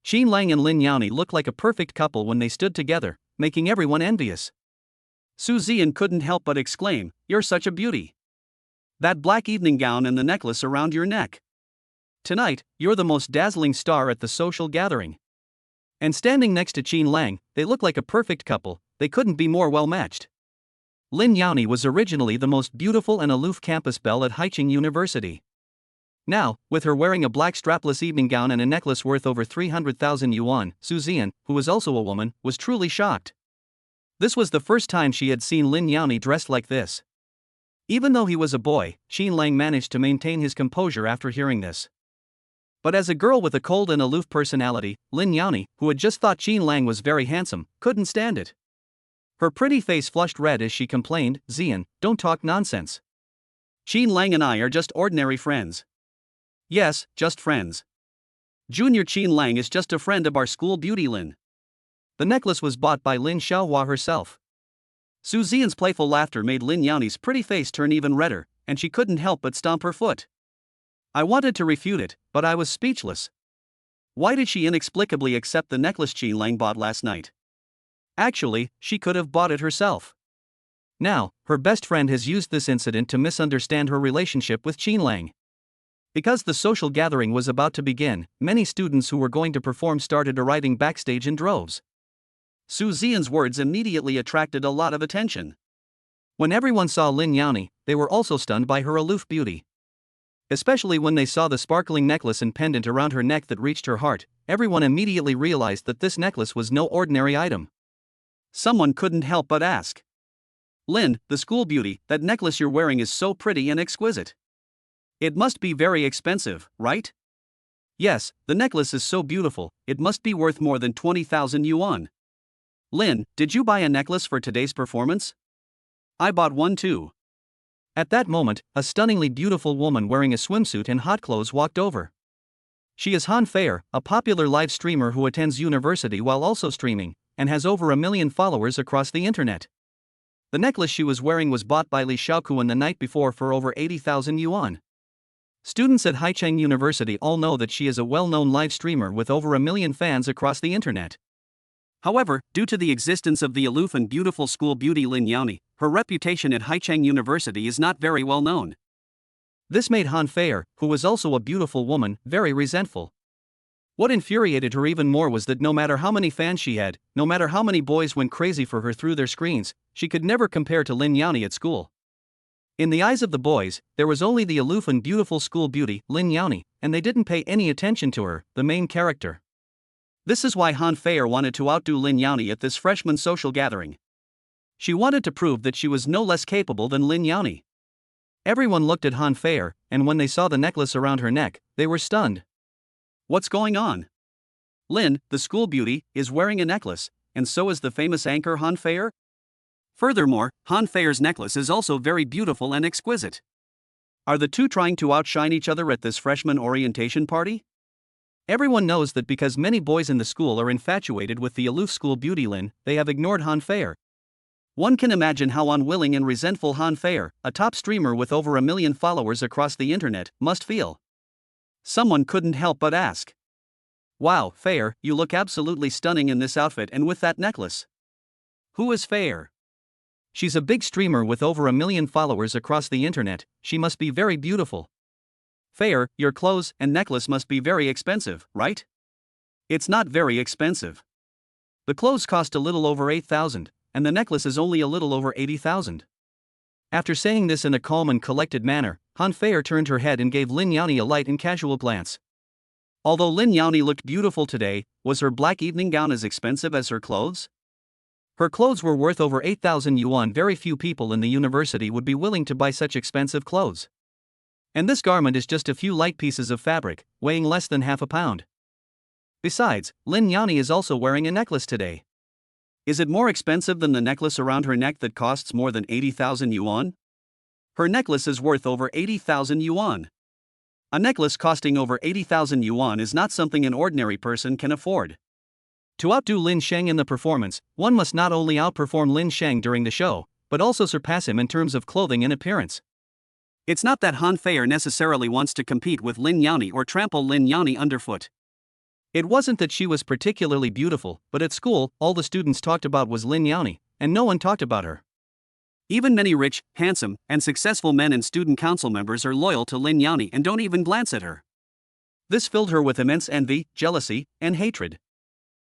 Qin Lang and Lin Yao looked like a perfect couple when they stood together, making everyone envious. Su Zian couldn't help but exclaim, "You're such a beauty. That black evening gown and the necklace around your neck. Tonight, you're the most dazzling star at the social gathering." And standing next to Qin Lang, they looked like a perfect couple, they couldn't be more well matched. Lin Yao was originally the most beautiful and aloof campus belle at Haicheng University. Now, with her wearing a black strapless evening gown and a necklace worth over 300,000 yuan, Su Zian, who was also a woman, was truly shocked. This was the first time she had seen Lin Yao dressed like this. Even though he was a boy, Qin Lang managed to maintain his composure after hearing this. But as a girl with a cold and aloof personality, Lin Yao, who had just thought Qin Lang was very handsome, couldn't stand it. Her pretty face flushed red as she complained, "Zian, don't talk nonsense. Qin Lang and I are just ordinary friends." "Yes, just friends. Junior Qin Lang is just a friend of our school beauty Lin." The necklace was bought by Lin Xiaohua herself. Su Zian's playful laughter made Lin Yao's pretty face turn even redder, and she couldn't help but stomp her foot. I wanted to refute it, but I was speechless. Why did she inexplicably accept the necklace Qin Lang bought last night? Actually, she could have bought it herself. Now, her best friend has used this incident to misunderstand her relationship with Qin Lang. Because the social gathering was about to begin, many students who were going to perform started arriving backstage in droves. Su Zian's words immediately attracted a lot of attention. When everyone saw Lin Yao, they were also stunned by her aloof beauty. Especially when they saw the sparkling necklace and pendant around her neck that reached her heart, everyone immediately realized that this necklace was no ordinary item. Someone couldn't help but ask, "Lin, the school beauty, that necklace you're wearing is so pretty and exquisite. It must be very expensive, right?" "Yes, the necklace is so beautiful, it must be worth more than 20,000 yuan. Lin, did you buy a necklace for today's performance?" "I bought one too." At that moment, a stunningly beautiful woman wearing a swimsuit and hot clothes walked over. She is Han Feier, a popular live streamer who attends university while also streaming, and has over 1 million followers across the internet. The necklace she was wearing was bought by Li Xiaokuan the night before for over 80,000 yuan. Students at Haicheng University all know that she is a well-known live streamer with over 1 million fans across the internet. However, due to the existence of the aloof and beautiful school beauty Lin Yao, her reputation at Haicheng University is not very well known. This made Han Feier, who was also a beautiful woman, very resentful. What infuriated her even more was that no matter how many fans she had, no matter how many boys went crazy for her through their screens, she could never compare to Lin Yao at school. In the eyes of the boys, there was only the aloof and beautiful school beauty, Lin Yao, and they didn't pay any attention to her, the main character. This is why Han Feier wanted to outdo Lin Yao at this freshman social gathering. She wanted to prove that she was no less capable than Lin Yao. Everyone looked at Han Feier, and when they saw the necklace around her neck, they were stunned. What's going on? Lin, the school beauty, is wearing a necklace, and so is the famous anchor Han Feier? Furthermore, Han Feier's necklace is also very beautiful and exquisite. Are the two trying to outshine each other at this freshman orientation party? Everyone knows that because many boys in the school are infatuated with the aloof school beauty Lin, they have ignored Han Feier. One can imagine how unwilling and resentful Han Feier, a top streamer with over 1 million followers across the internet, must feel. Someone couldn't help but ask, "Wow, Feier, you look absolutely stunning in this outfit and with that necklace. Who is Feier?" "She's a big streamer with over 1 million followers across the internet, she must be very beautiful." Fair, your clothes and necklace must be very expensive, right? It's not very expensive. The clothes cost a little over 8,000, and the necklace is only a little over 80,000. After saying this in a calm and collected manner, Han Fair turned her head and gave Lin Yaoni a light and casual glance. Although Lin Yaoni looked beautiful today, was her black evening gown as expensive as her clothes? Her clothes were worth over 8,000 yuan. Very few people in the university would be willing to buy such expensive clothes. And this garment is just a few light pieces of fabric, weighing less than half a pound. Besides, Lin Yaoni is also wearing a necklace today. Is it more expensive than the necklace around her neck that costs more than 80,000 yuan? Her necklace is worth over 80,000 yuan. A necklace costing over 80,000 yuan is not something an ordinary person can afford. To outdo Lin Sheng in the performance, one must not only outperform Lin Sheng during the show, but also surpass him in terms of clothing and appearance. It's not that Han Fair necessarily wants to compete with Lin Yaoni or trample Lin Yaoni underfoot. It wasn't that she was particularly beautiful, but at school, all the students talked about was Lin Yaoni, and no one talked about her. Even many rich, handsome, and successful men and student council members are loyal to Lin Yaoni and don't even glance at her. This filled her with immense envy, jealousy, and hatred.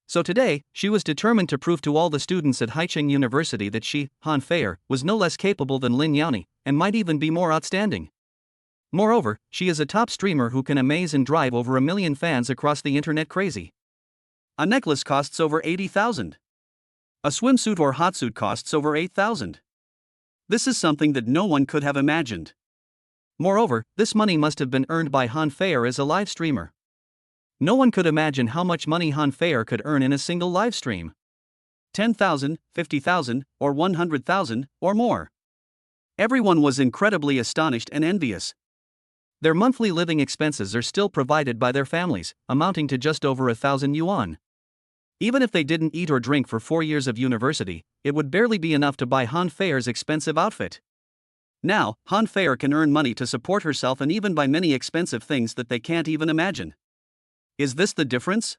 So today, she was determined to prove to all the students at Haicheng University that she, Han Fair, was no less capable than Lin Yaoni, and might even be more outstanding. Moreover, she is a top streamer who can amaze and drive over 1 million fans across the internet crazy. A necklace costs over 80,000. A swimsuit or hotsuit costs over 8,000. This is something that no one could have imagined. Moreover, this money must have been earned by Han Fair as a live streamer. No one could imagine how much money Han Fair could earn in a single live stream. 10,000, 50,000, or 100,000, or more. Everyone was incredibly astonished and envious. Their monthly living expenses are still provided by their families, amounting to just over 1,000 yuan. Even if they didn't eat or drink for 4 years of university, it would barely be enough to buy Han Fair's expensive outfit. Now, Han Fair can earn money to support herself and even buy many expensive things that they can't even imagine. Is this the difference?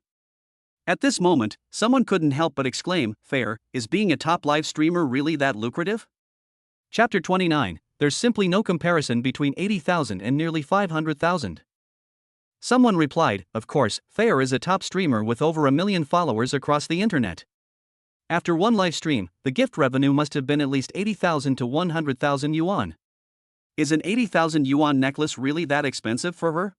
At this moment, someone couldn't help but exclaim, Fair, is being a top live streamer really that lucrative? Chapter 29, there's simply no comparison between 80,000 and nearly 500,000. Someone replied, of course, Fair is a top streamer with over 1 million followers across the internet. After one live stream, the gift revenue must have been at least 80,000 to 100,000 yuan. Is an 80,000 yuan necklace really that expensive for her?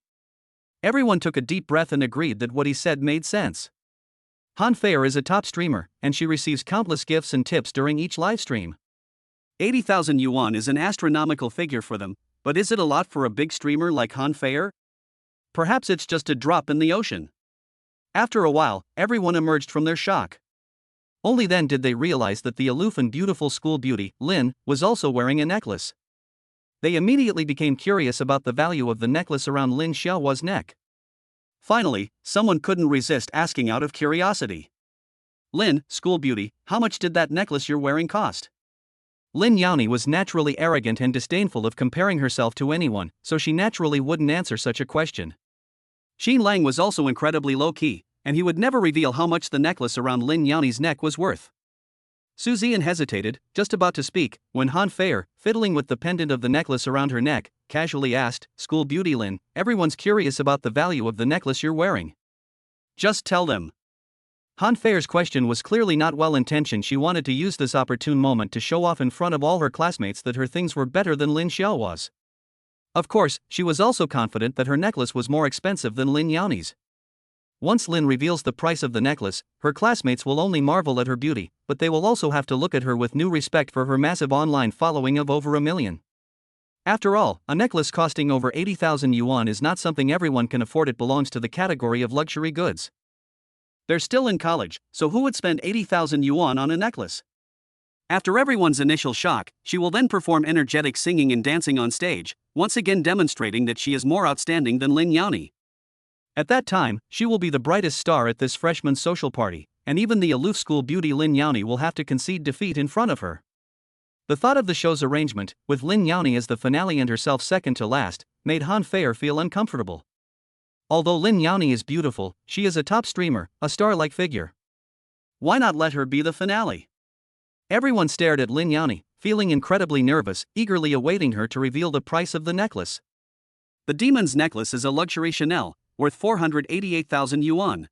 Everyone took a deep breath and agreed that what he said made sense. Han Fair is a top streamer, and she receives countless gifts and tips during each live stream. 80,000 yuan is an astronomical figure for them, but is it a lot for a big streamer like Han Fair? Perhaps it's just a drop in the ocean. After a while, everyone emerged from their shock. Only then did they realize that the aloof and beautiful school beauty, Lin, was also wearing a necklace. They immediately became curious about the value of the necklace around Lin Xiaohua's neck. Finally, someone couldn't resist asking out of curiosity. Lin, school beauty, how much did that necklace you're wearing cost? Lin Yaoni was naturally arrogant and disdainful of comparing herself to anyone, so she naturally wouldn't answer such a question. Xin Lang was also incredibly low-key, and he would never reveal how much the necklace around Lin Yaoni's neck was worth. Su Ziyan hesitated, just about to speak, when Han Fair, fiddling with the pendant of the necklace around her neck, casually asked, School beauty Lin, everyone's curious about the value of the necklace you're wearing. Just tell them. Han Fair's question was clearly not well-intentioned. She wanted to use this opportune moment to show off in front of all her classmates that her things were better than Lin Xiaohua's. Of course, she was also confident that her necklace was more expensive than Lin Yaoni's. Once Lin reveals the price of the necklace, her classmates will only marvel at her beauty, but they will also have to look at her with new respect for her massive online following of over 1 million. After all, a necklace costing over 80,000 yuan is not something everyone can afford. It belongs to the category of luxury goods. They're still in college, so who would spend 80,000 yuan on a necklace? After everyone's initial shock, she will then perform energetic singing and dancing on stage, once again demonstrating that she is more outstanding than Lin Yaoni. At that time, she will be the brightest star at this freshman social party, and even the aloof school beauty Lin Yaoni will have to concede defeat in front of her. The thought of the show's arrangement, with Lin Yaoni as the finale and herself second to last, made Han Fair feel uncomfortable. Although Lin Yaoni is beautiful, she is a top streamer, a star-like figure. Why not let her be the finale? Everyone stared at Lin Yaoni, feeling incredibly nervous, eagerly awaiting her to reveal the price of the necklace. The demon's necklace is a luxury Chanel, worth 488,000 yuan.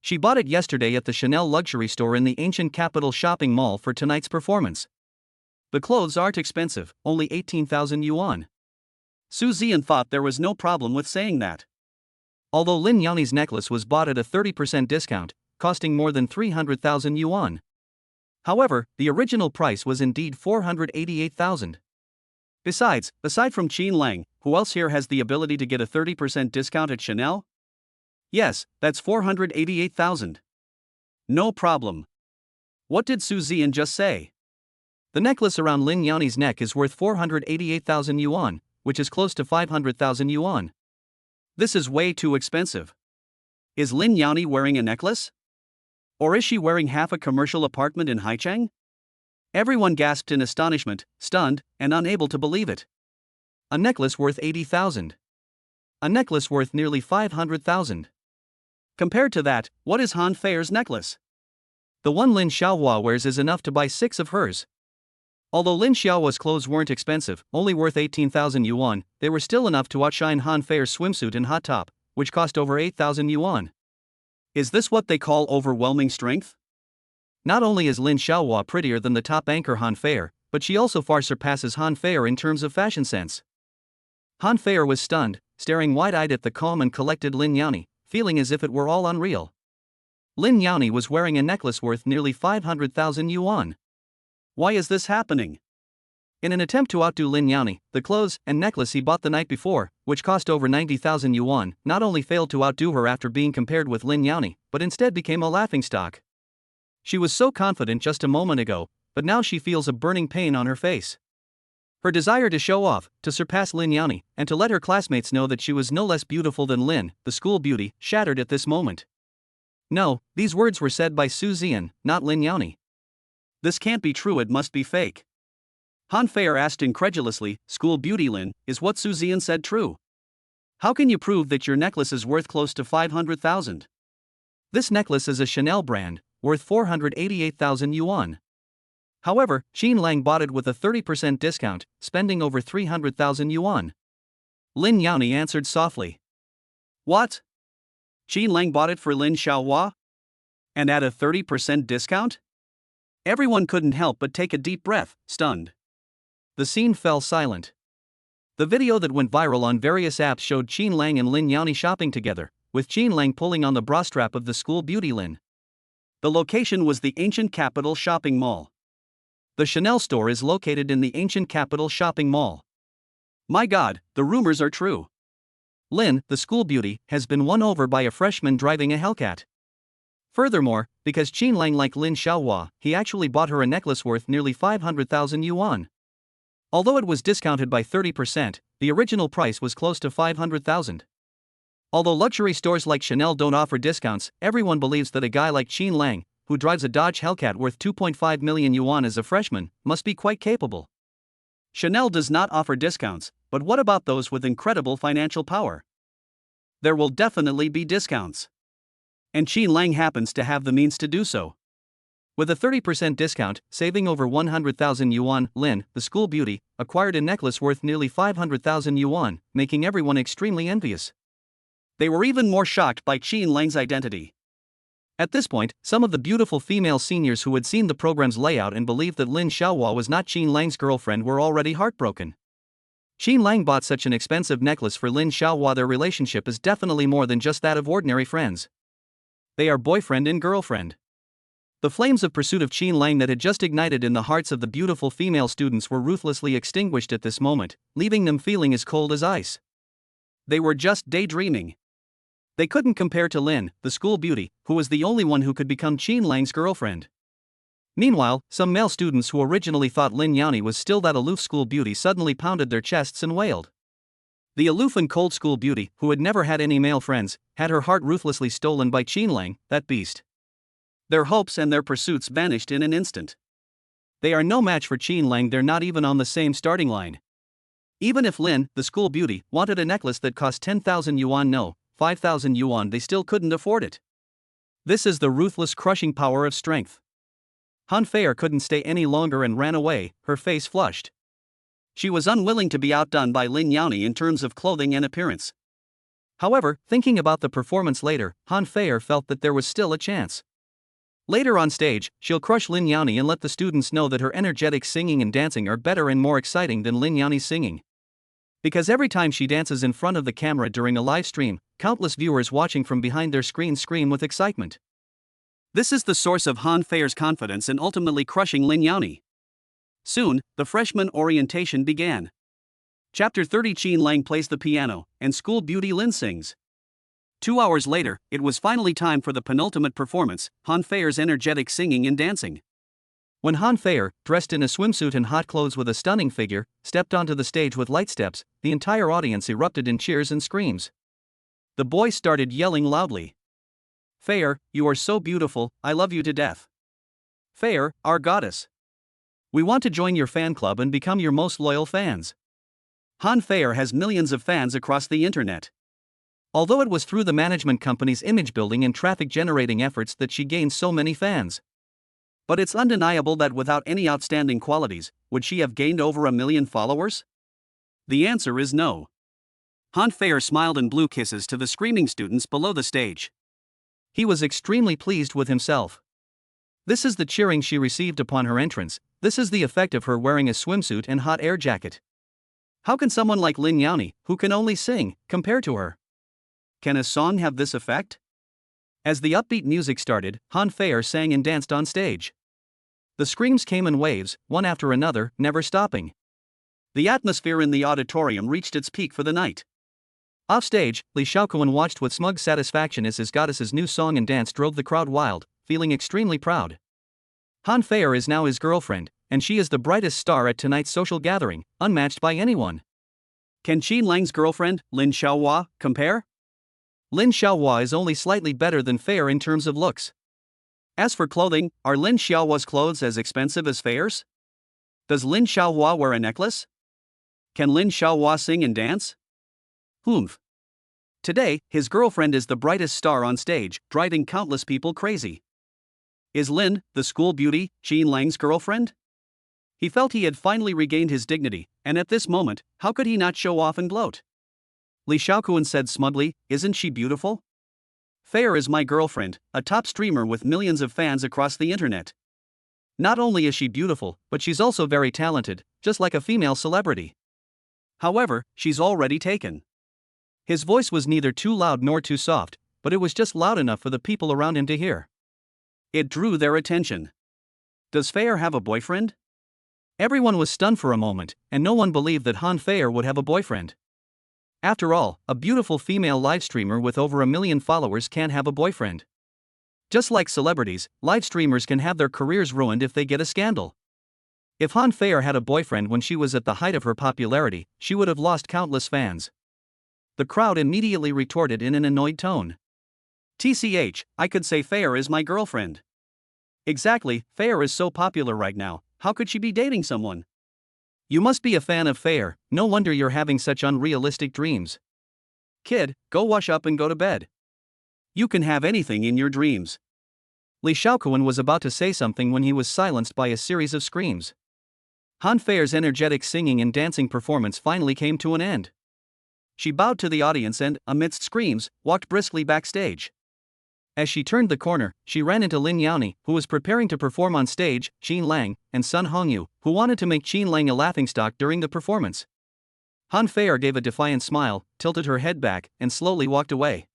She bought it yesterday at the Chanel luxury store in the ancient capital shopping mall for tonight's performance. The clothes aren't expensive, only 18,000 yuan. Su Ziyan thought there was no problem with saying that. Although Lin Yani's necklace was bought at a 30% discount, costing more than 300,000 yuan. However, the original price was indeed 488,000. Besides, aside from Qin Lang, who else here has the ability to get a 30% discount at Chanel? Yes, that's 488,000. No problem. What did Su Ziyan just say? The necklace around Lin Yani's neck is worth 488,000 yuan, which is close to 500,000 yuan. This is way too expensive. Is Lin Yani wearing a necklace? Or is she wearing half a commercial apartment in Haicheng? Everyone gasped in astonishment, stunned, and unable to believe it. A necklace worth 80,000. A necklace worth nearly 500,000. Compared to that, what is Han Fei's necklace? The one Lin Xiaohua wears is enough to buy 6 of hers. Although Lin Xiaohua's clothes weren't expensive, only worth 18,000 yuan, they were still enough to outshine Han Fei's swimsuit and hot top, which cost over 8,000 yuan. Is this what they call overwhelming strength? Not only is Lin Xiaohua prettier than the top anchor Han Fei, but she also far surpasses Han Fei in terms of fashion sense. Han Fei was stunned, staring wide-eyed at the calm and collected Lin Yani, feeling as if it were all unreal. Lin Yani was wearing a necklace worth nearly 500,000 yuan. Why is this happening? In an attempt to outdo Lin Yani, the clothes and necklace he bought the night before, which cost over 90,000 yuan, not only failed to outdo her after being compared with Lin Yani, but instead became a laughingstock. She was so confident just a moment ago, but now she feels a burning pain on her face. Her desire to show off, to surpass Lin Yani, and to let her classmates know that she was no less beautiful than Lin, the school beauty, shattered at this moment. No, these words were said by Su Ziyan, not Lin Yani. This can't be true, it must be fake. Han Fei asked incredulously, "School beauty Lin, is what Su Ziyan said true? How can you prove that your necklace is worth close to 500,000? This necklace is a Chanel brand, worth 488,000 yuan. However, Qin Lang bought it with a 30% discount, spending over 300,000 yuan. Lin Yani answered softly. What? Qin Lang bought it for Lin Xiaohua? And at a 30% discount? Everyone couldn't help but take a deep breath, stunned. The scene fell silent. The video that went viral on various apps showed Qin Lang and Lin Yani shopping together, with Qin Lang pulling on the bra strap of the school beauty Lin. The location was the ancient capital shopping mall. The Chanel store is located in the ancient capital shopping mall. My God, the rumors are true. Lin, the school beauty, has been won over by a freshman driving a Hellcat. Furthermore, because Qin Lang liked Lin Xiaohua, he actually bought her a necklace worth nearly 500,000 yuan. Although it was discounted by 30%, the original price was close to 500,000. Although luxury stores like Chanel don't offer discounts, everyone believes that a guy like Qin Lang, who drives a Dodge Hellcat worth 2.5 million yuan as a freshman, must be quite capable. Chanel does not offer discounts, but what about those with incredible financial power? There will definitely be discounts. And Qin Lang happens to have the means to do so. With a 30% discount, saving over 100,000 yuan, Lin, the school beauty, acquired a necklace worth nearly 500,000 yuan, making everyone extremely envious. They were even more shocked by Qin Lang's identity. At this point, some of the beautiful female seniors who had seen the program's layout and believed that Lin Xiaohua was not Qin Lang's girlfriend were already heartbroken. Qin Lang bought such an expensive necklace for Lin Xiaohua. Their relationship is definitely more than just that of ordinary friends. They are boyfriend and girlfriend. The flames of pursuit of Qin Lang that had just ignited in the hearts of the beautiful female students were ruthlessly extinguished at this moment, leaving them feeling as cold as ice. They were just daydreaming. They couldn't compare to Lin, the school beauty, who was the only one who could become Qin Lang's girlfriend. Meanwhile, some male students who originally thought Lin Yani was still that aloof school beauty suddenly pounded their chests and wailed. The aloof and cold school beauty, who had never had any male friends, had her heart ruthlessly stolen by Qin Lang, that beast. Their hopes and their pursuits vanished in an instant. They are no match for Qin Lang, they're not even on the same starting line. Even if Lin, the school beauty, wanted a necklace that cost 10,000 yuan, no, 5,000 yuan, they still couldn't afford it. This is the ruthless crushing power of strength. Han Fei couldn't stay any longer and ran away, her face flushed. She was unwilling to be outdone by Lin Yaoni in terms of clothing and appearance. However, thinking about the performance later, Han Feier felt that there was still a chance. Later on stage, she'll crush Lin Yaoni and let the students know that her energetic singing and dancing are better and more exciting than Lin Yaoni's singing. Because every time she dances in front of the camera during a live stream, countless viewers watching from behind their screens scream with excitement. This is the source of Han Feier's confidence in ultimately crushing Lin Yaoni. Soon, the freshman orientation began. Chapter 30 Qin Lang plays the piano, and school beauty Lin sings. 2 hours later, it was finally time for the penultimate performance, Han Feier's energetic singing and dancing. When Han Feier, dressed in a swimsuit and hot clothes with a stunning figure, stepped onto the stage with light steps, the entire audience erupted in cheers and screams. The boys started yelling loudly. Feier, you are so beautiful, I love you to death. Feier, our goddess. We want to join your fan club and become your most loyal fans. Han Feier has millions of fans across the internet. Although it was through the management company's image building and traffic generating efforts that she gained so many fans. But it's undeniable that without any outstanding qualities, would she have gained over 1 million followers? The answer is no. Han Feier smiled and blew kisses to the screaming students below the stage. He was extremely pleased with himself. This is the cheering she received upon her entrance. This is the effect of her wearing a swimsuit and hot air jacket. How can someone like Lin Yaoni, who can only sing, compare to her? Can a song have this effect? As the upbeat music started, Han Feier sang and danced on stage. The screams came in waves, one after another, never stopping. The atmosphere in the auditorium reached its peak for the night. Offstage, Li Shaoquan watched with smug satisfaction as his goddess's new song and dance drove the crowd wild, feeling extremely proud. Han Feier is now his girlfriend, and she is the brightest star at tonight's social gathering, unmatched by anyone. Can Qin Lang's girlfriend, Lin Xiaohua, compare? Lin Xiaohua is only slightly better than Feier in terms of looks. As for clothing, are Lin Xiaohua's clothes as expensive as Feier's? Does Lin Xiaohua wear a necklace? Can Lin Xiaohua sing and dance? Humph. Today, his girlfriend is the brightest star on stage, driving countless people crazy. Is Lin, the school beauty, Qin Lang's girlfriend? He felt he had finally regained his dignity, and at this moment, how could he not show off and gloat? Li Shaoquan said smugly, isn't she beautiful? Feier is my girlfriend, a top streamer with millions of fans across the internet. Not only is she beautiful, but she's also very talented, just like a female celebrity. However, she's already taken. His voice was neither too loud nor too soft, but it was just loud enough for the people around him to hear. It drew their attention. Does Feier have a boyfriend? Everyone was stunned for a moment, and no one believed that Han Feier would have a boyfriend. After all, a beautiful female live streamer with over 1 million followers can't have a boyfriend. Just like celebrities, live streamers can have their careers ruined if they get a scandal. If Han Feier had a boyfriend when she was at the height of her popularity, she would have lost countless fans. The crowd immediately retorted in an annoyed tone. TCH, I could say Feier is my girlfriend. Exactly, Feier is so popular right now, how could she be dating someone? You must be a fan of Feier, no wonder you're having such unrealistic dreams. Kid, go wash up and go to bed. You can have anything in your dreams. Li Shaoquan was about to say something when he was silenced by a series of screams. Han Feier's energetic singing and dancing performance finally came to an end. She bowed to the audience and, amidst screams, walked briskly backstage. As she turned the corner, she ran into Lin Yaoni, who was preparing to perform on stage, Qin Lang, and Sun Hongyu, who wanted to make Qin Lang a laughingstock during the performance. Han Feier gave a defiant smile, tilted her head back, and slowly walked away.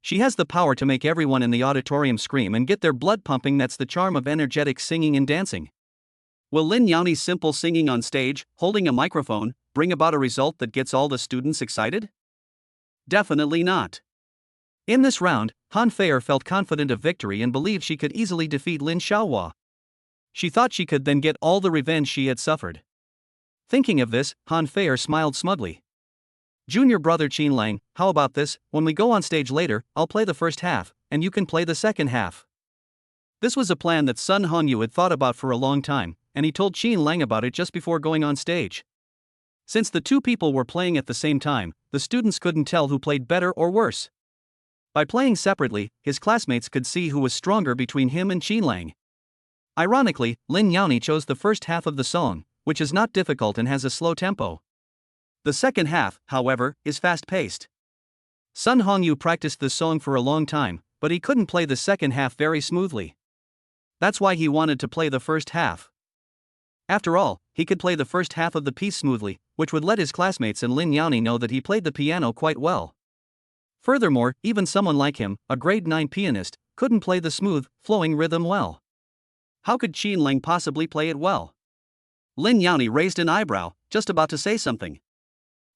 She has the power to make everyone in the auditorium scream and get their blood pumping. That's the charm of energetic singing and dancing. Will Lin Yaoni's simple singing on stage, holding a microphone, bring about a result that gets all the students excited? Definitely not. In this round, Han Feier felt confident of victory and believed she could easily defeat Lin Xiaohua. She thought she could then get all the revenge she had suffered. Thinking of this, Han Feier smiled smugly. Junior brother Qin Lang, how about this? When we go on stage later, I'll play the first half, and you can play the second half. This was a plan that Sun Hongyu had thought about for a long time, and he told Qin Lang about it just before going on stage. Since the two people were playing at the same time, the students couldn't tell who played better or worse. By playing separately, his classmates could see who was stronger between him and Qin Lang. Ironically, Lin Yaoni chose the first half of the song, which is not difficult and has a slow tempo. The second half, however, is fast-paced. Sun Hongyu practiced the song for a long time, but he couldn't play the second half very smoothly. That's why he wanted to play the first half. After all, he could play the first half of the piece smoothly, which would let his classmates and Lin Yaoni know that he played the piano quite well. Furthermore, even someone like him, a grade 9 pianist, couldn't play the smooth, flowing rhythm well. How could Qin Lang possibly play it well? Lin Yaoni raised an eyebrow, just about to say something.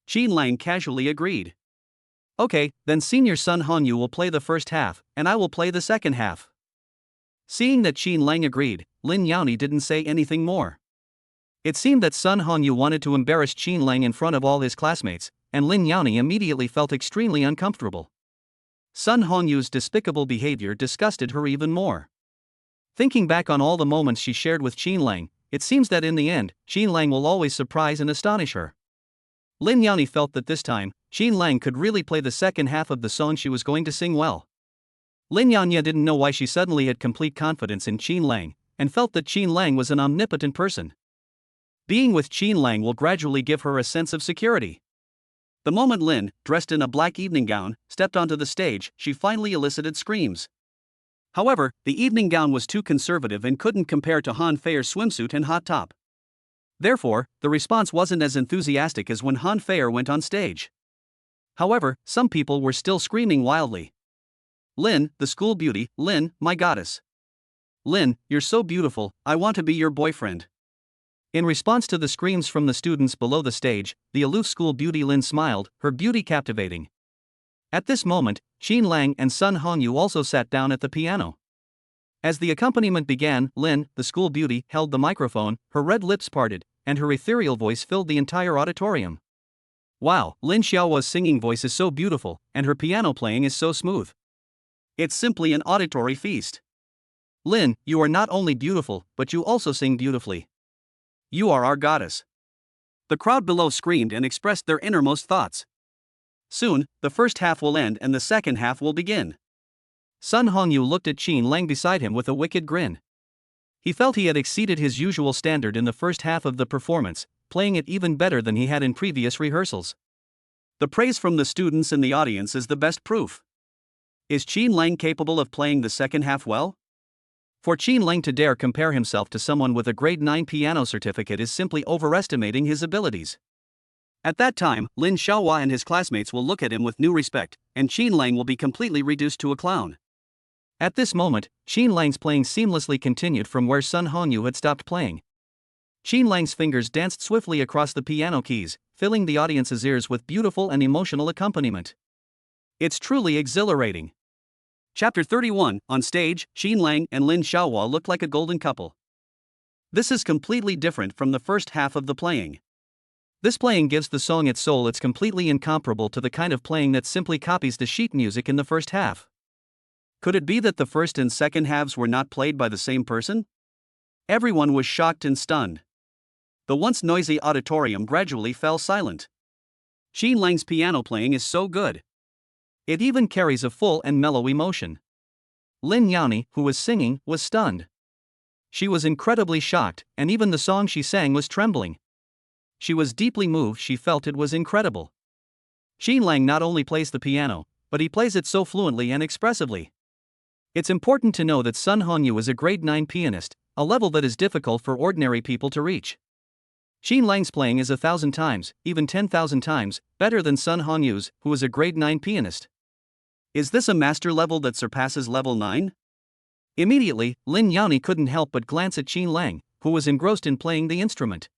Qin Lang casually agreed. Okay, then Senior Sun Hongyu will play the first half, and I will play the second half. Seeing that Qin Lang agreed, Lin Yaoni didn't say anything more. It seemed that Sun Hongyu wanted to embarrass Qin Lang in front of all his classmates, and Lin Yaoni immediately felt extremely uncomfortable. Sun Hongyu's despicable behavior disgusted her even more. Thinking back on all the moments she shared with Qin Lang, it seems that in the end, Qin Lang will always surprise and astonish her. Lin Yaoni felt that this time, Qin Lang could really play the second half of the song she was going to sing well. Lin Yaoni didn't know why she suddenly had complete confidence in Qin Lang, and felt that Qin Lang was an omnipotent person. Being with Qin Lang will gradually give her a sense of security. The moment Lin, dressed in a black evening gown, stepped onto the stage, she finally elicited screams. However, the evening gown was too conservative and couldn't compare to Han Feier's swimsuit and hot top. Therefore, the response wasn't as enthusiastic as when Han Feier went on stage. However, some people were still screaming wildly. Lin, the school beauty, Lin, my goddess. Lin, you're so beautiful, I want to be your boyfriend. In response to the screams from the students below the stage, the aloof school beauty Lin smiled, her beauty captivating. At this moment, Qin Lang and Sun Hongyu also sat down at the piano. As the accompaniment began, Lin, the school beauty, held the microphone, her red lips parted, and her ethereal voice filled the entire auditorium. Wow, Lin Xiaohua's singing voice is so beautiful, and her piano playing is so smooth. It's simply an auditory feast. Lin, you are not only beautiful, but you also sing beautifully. You are our goddess. The crowd below screamed and expressed their innermost thoughts. Soon, the first half will end and the second half will begin. Sun Hongyu looked at Qin Lang beside him with a wicked grin. He felt he had exceeded his usual standard in the first half of the performance, playing it even better than he had in previous rehearsals. The praise from the students and the audience is the best proof. Is Qin Lang capable of playing the second half well? For Qin Lang to dare compare himself to someone with a grade 9 piano certificate is simply overestimating his abilities. At that time, Lin Xiaohua and his classmates will look at him with new respect, and Qin Lang will be completely reduced to a clown. At this moment, Qin Lang's playing seamlessly continued from where Sun Hongyu had stopped playing. Qin Lang's fingers danced swiftly across the piano keys, filling the audience's ears with beautiful and emotional accompaniment. It's truly exhilarating. Chapter 31, on stage, Qin Lang and Lin Xiaohua looked like a golden couple. This is completely different from the first half of the playing. This playing gives the song its soul. It's completely incomparable to the kind of playing that simply copies the sheet music in the first half. Could it be that the first and second halves were not played by the same person? Everyone was shocked and stunned. The once noisy auditorium gradually fell silent. Qin Lang's piano playing is so good. It even carries a full and mellow emotion. Lin Yaoni, who was singing, was stunned. She was incredibly shocked, and even the song she sang was trembling. She was deeply moved. She felt it was incredible. Qin Lang not only plays the piano, but he plays it so fluently and expressively. It's important to know that Sun Hongyu is a grade 9 pianist, a level that is difficult for ordinary people to reach. Qin Lang's playing is 1,000 times, even 10,000 times, better than Sun Hongyu's, who is a grade 9 pianist. Is this a master level that surpasses level 9? Immediately, Lin Yaoni couldn't help but glance at Qin Lang, who was engrossed in playing the instrument.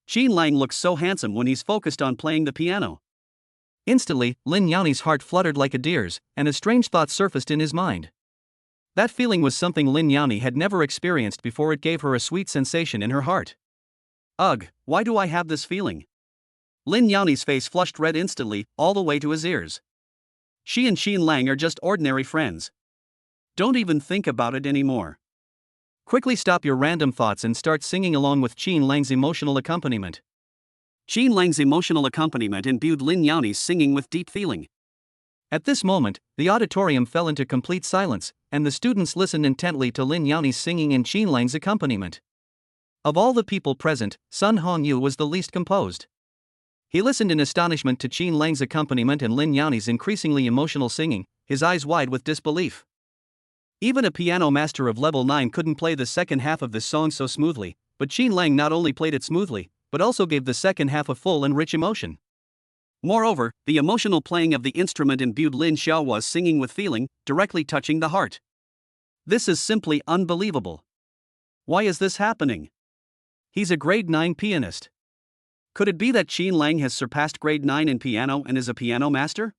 Qin Lang looks so handsome when he's focused on playing the piano. Instantly, Lin Yaoni's heart fluttered like a deer's, and a strange thought surfaced in his mind. That feeling was something Lin Yaoni had never experienced before. It gave her a sweet sensation in her heart. Ugh, why do I have this feeling? Lin Yaoni's face flushed red instantly, all the way to his ears. She and Qin Lang are just ordinary friends. Don't even think about it anymore. Quickly stop your random thoughts and start singing along with Qin Lang's emotional accompaniment. Qin Lang's emotional accompaniment imbued Lin Yaoni's singing with deep feeling. At this moment, the auditorium fell into complete silence, and the students listened intently to Lin Yaoni's singing and Qin Lang's accompaniment. Of all the people present, Sun Hongyu was the least composed. He listened in astonishment to Qin Lang's accompaniment and Lin Yani's increasingly emotional singing, his eyes wide with disbelief. Even a piano master of level 9 couldn't play the second half of this song so smoothly, but Qin Lang not only played it smoothly, but also gave the second half a full and rich emotion. Moreover, the emotional playing of the instrument imbued Lin Xiaohua's singing with feeling, directly touching the heart. This is simply unbelievable. Why is this happening? He's a grade 9 pianist. Could it be that Qin Lang has surpassed grade 9 in piano and is a piano master?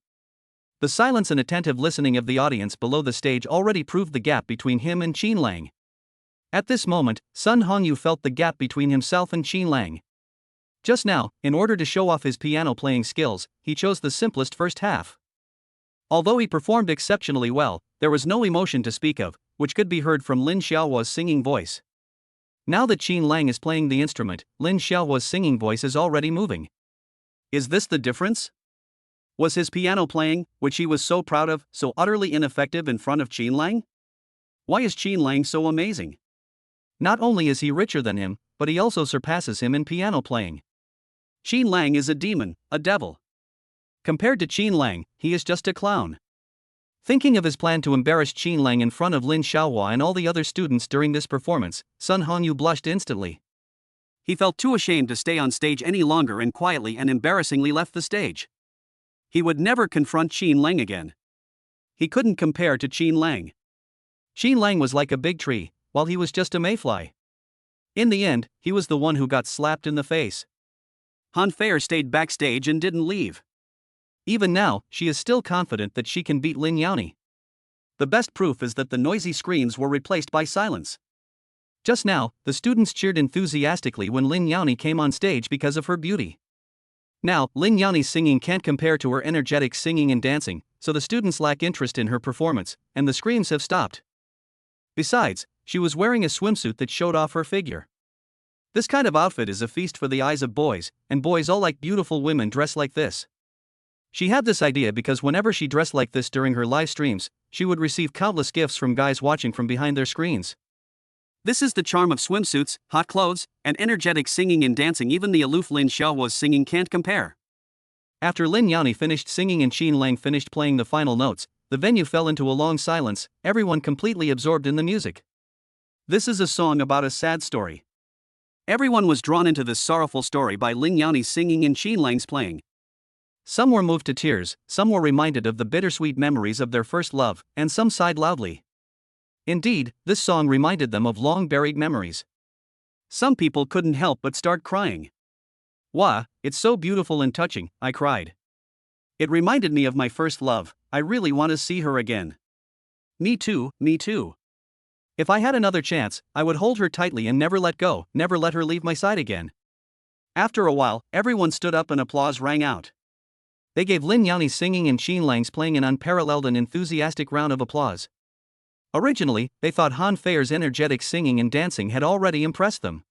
The silence and attentive listening of the audience below the stage already proved the gap between him and Qin Lang. At this moment, Sun Hongyu felt the gap between himself and Qin Lang. Just now, in order to show off his piano playing skills, he chose the simplest first half. Although he performed exceptionally well, there was no emotion to speak of, which could be heard from Lin Xiaohua's singing voice. Now that Qin Lang is playing the instrument, Lin Xiaohua's singing voice is already moving. Is this the difference? Was his piano playing, which he was so proud of, so utterly ineffective in front of Qin Lang? Why is Qin Lang so amazing? Not only is he richer than him, but he also surpasses him in piano playing. Qin Lang is a demon, a devil. Compared to Qin Lang, he is just a clown. Thinking of his plan to embarrass Qin Lang in front of Lin Xiaohua and all the other students during this performance, Sun Hongyu blushed instantly. He felt too ashamed to stay on stage any longer and quietly and embarrassingly left the stage. He would never confront Qin Lang again. He couldn't compare to Qin Lang. Qin Lang was like a big tree, while he was just a mayfly. In the end, he was the one who got slapped in the face. Han Fei stayed backstage and didn't leave. Even now, she is still confident that she can beat Lin Yani. The best proof is that the noisy screams were replaced by silence. Just now, the students cheered enthusiastically when Lin Yani came on stage because of her beauty. Now, Lin Yani's singing can't compare to her energetic singing and dancing, so the students lack interest in her performance, and the screams have stopped. Besides, she was wearing a swimsuit that showed off her figure. This kind of outfit is a feast for the eyes of boys, and boys all like beautiful women dressed like this. She had this idea because whenever she dressed like this during her live streams, she would receive countless gifts from guys watching from behind their screens. This is the charm of swimsuits, hot clothes, and energetic singing and dancing. Even the aloof Lin Xiaohua's singing can't compare. After Lin Yani finished singing and Qin Lang finished playing the final notes, the venue fell into a long silence, everyone completely absorbed in the music. This is a song about a sad story. Everyone was drawn into this sorrowful story by Lin Yani's singing and Qin Lang's playing. Some were moved to tears, some were reminded of the bittersweet memories of their first love, and some sighed loudly. Indeed, this song reminded them of long-buried memories. Some people couldn't help but start crying. "Wah, it's so beautiful and touching," I cried. "It reminded me of my first love, I really want to see her again." Me too, me too. If I had another chance, I would hold her tightly and never let go, never let her leave my side again. After a while, everyone stood up and applause rang out. They gave Lin Yani's singing and Qin Lang's playing an unparalleled and enthusiastic round of applause. Originally, they thought Han Fei's energetic singing and dancing had already impressed them.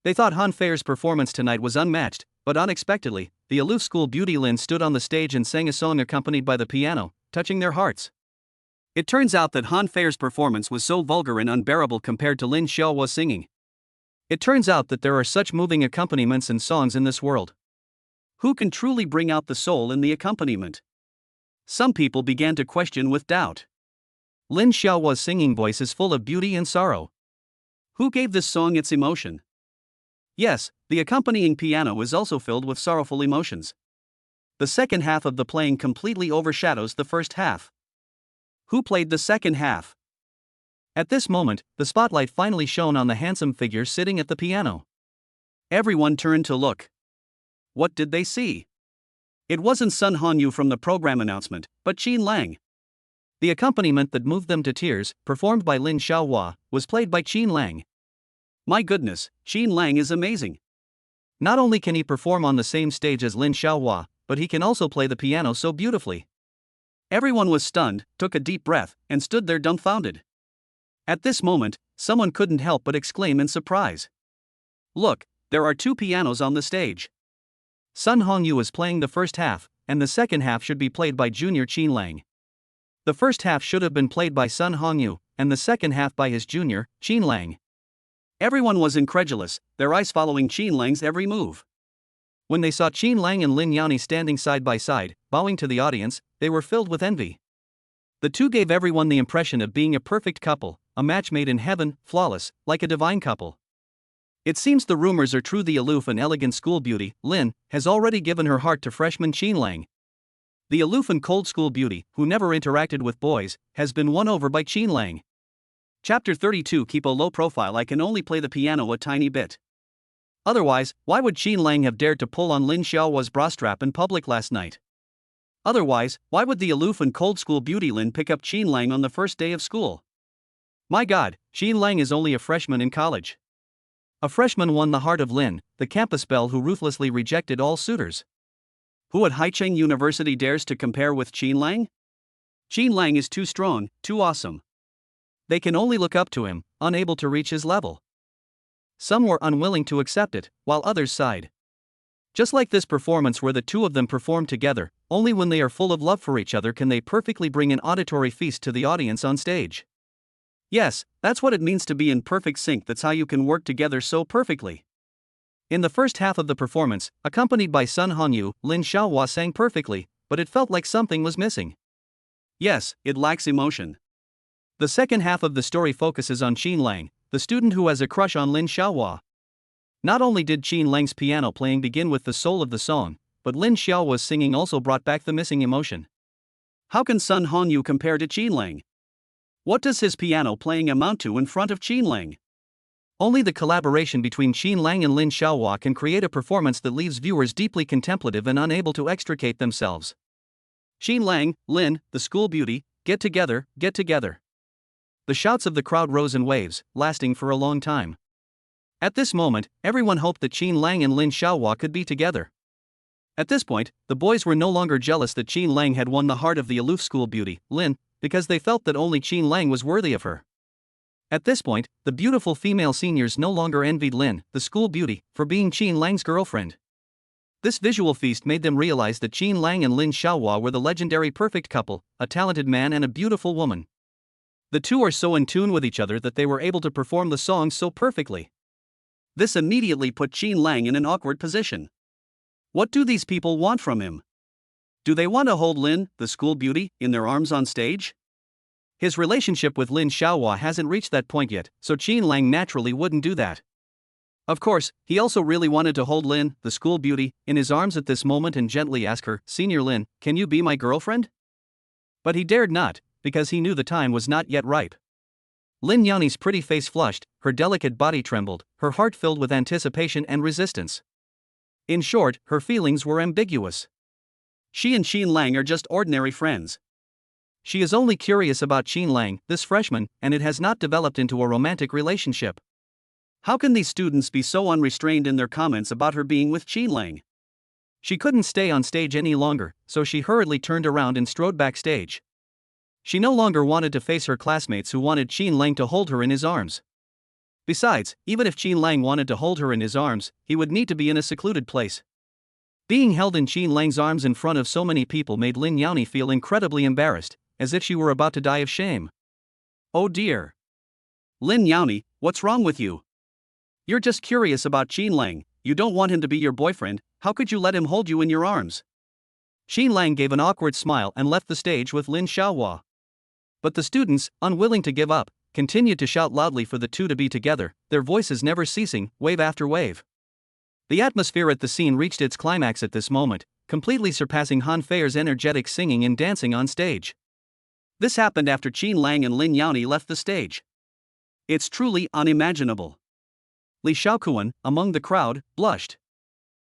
They thought Han Fei's performance tonight was unmatched, but unexpectedly, the aloof school beauty Lin stood on the stage and sang a song accompanied by the piano, touching their hearts. It turns out that Han Fei's performance was so vulgar and unbearable compared to Lin Xiaohua's singing. It turns out that there are such moving accompaniments and songs in this world. Who can truly bring out the soul in the accompaniment? Some people began to question with doubt. Lin Xiaohua's singing voice is full of beauty and sorrow. Who gave this song its emotion? Yes, the accompanying piano is also filled with sorrowful emotions. The second half of the playing completely overshadows the first half. Who played the second half? At this moment, the spotlight finally shone on the handsome figure sitting at the piano. Everyone turned to look. What did they see? It wasn't Sun Hongyu from the program announcement, but Qin Lang. The accompaniment that moved them to tears, performed by Lin Xiaohua, was played by Qin Lang. My goodness, Qin Lang is amazing. Not only can he perform on the same stage as Lin Xiaohua, but he can also play the piano so beautifully. Everyone was stunned, took a deep breath, and stood there dumbfounded. At this moment, someone couldn't help but exclaim in surprise. Look, there are two pianos on the stage. Sun Hongyu is playing the first half, and the second half should be played by junior Qin Lang. The first half should have been played by Sun Hongyu, and the second half by his junior, Qin Lang. Everyone was incredulous, their eyes following Qin Lang's every move. When they saw Qin Lang and Lin Yaoni standing side by side, bowing to the audience, they were filled with envy. The two gave everyone the impression of being a perfect couple, a match made in heaven, flawless, like a divine couple. It seems the rumors are true. The aloof and elegant school beauty, Lin, has already given her heart to freshman Qin Lang. The aloof and cold school beauty, who never interacted with boys, has been won over by Qin Lang. Chapter 32. Keep a low profile. I can only play the piano a tiny bit. Otherwise, why would Qin Lang have dared to pull on Lin Xiaohua's bra strap in public last night? Otherwise, why would the aloof and cold school beauty Lin pick up Qin Lang on the first day of school? My God, Qin Lang is only a freshman in college. A freshman won the heart of Lin, the campus belle who ruthlessly rejected all suitors. Who at Haicheng University dares to compare with Qin Lang? Qin Lang is too strong, too awesome. They can only look up to him, unable to reach his level. Some were unwilling to accept it, while others sighed. Just like this performance where the two of them perform together, only when they are full of love for each other can they perfectly bring an auditory feast to the audience on stage. Yes, that's what it means to be in perfect sync. That's how you can work together so perfectly. In the first half of the performance, accompanied by Sun Hongyu, Lin Xiaohua sang perfectly, but it felt like something was missing. Yes, it lacks emotion. The second half of the story focuses on Qin Lang, the student who has a crush on Lin Xiaohua. Not only did Qin Lang's piano playing begin with the soul of the song, but Lin Xiaohua's singing also brought back the missing emotion. How can Sun Hongyu compare to Qin Lang? What does his piano playing amount to in front of Qin Lang? Only the collaboration between Qin Lang and Lin Xiaohua can create a performance that leaves viewers deeply contemplative and unable to extricate themselves. Qin Lang, Lin, the school beauty, get together, get together. The shouts of the crowd rose in waves, lasting for a long time. At this moment, everyone hoped that Qin Lang and Lin Xiaohua could be together. At this point, the boys were no longer jealous that Qin Lang had won the heart of the aloof school beauty, Lin, because they felt that only Qin Lang was worthy of her. At this point, the beautiful female seniors no longer envied Lin, the school beauty, for being Qin Lang's girlfriend. This visual feast made them realize that Qin Lang and Lin Xiaohua were the legendary perfect couple, a talented man and a beautiful woman. The two are so in tune with each other that they were able to perform the song so perfectly. This immediately put Qin Lang in an awkward position. What do these people want from him? Do they want to hold Lin, the school beauty, in their arms on stage? His relationship with Lin Xiaohua hasn't reached that point yet, so Qin Lang naturally wouldn't do that. Of course, he also really wanted to hold Lin, the school beauty, in his arms at this moment and gently ask her, "Senior Lin, can you be my girlfriend?" But he dared not, because he knew the time was not yet ripe. Lin Yaoni's pretty face flushed, her delicate body trembled, her heart filled with anticipation and resistance. In short, her feelings were ambiguous. She and Qin Lang are just ordinary friends. She is only curious about Qin Lang, this freshman, and it has not developed into a romantic relationship. How can these students be so unrestrained in their comments about her being with Qin Lang? She couldn't stay on stage any longer, so she hurriedly turned around and strode backstage. She no longer wanted to face her classmates who wanted Qin Lang to hold her in his arms. Besides, even if Qin Lang wanted to hold her in his arms, he would need to be in a secluded place. Being held in Qin Lang's arms in front of so many people made Lin Yaoni feel incredibly embarrassed, as if she were about to die of shame. Oh dear. Lin Yaoni, what's wrong with you? You're just curious about Qin Lang, you don't want him to be your boyfriend, how could you let him hold you in your arms? Qin Lang gave an awkward smile and left the stage with Lin Xiaohua. But the students, unwilling to give up, continued to shout loudly for the two to be together, their voices never ceasing, wave after wave. The atmosphere at the scene reached its climax at this moment, completely surpassing Han Feier's energetic singing and dancing on stage. This happened after Qin Lang and Lin Yaoni left the stage. It's truly unimaginable. Li Xiaokuan, among the crowd, blushed.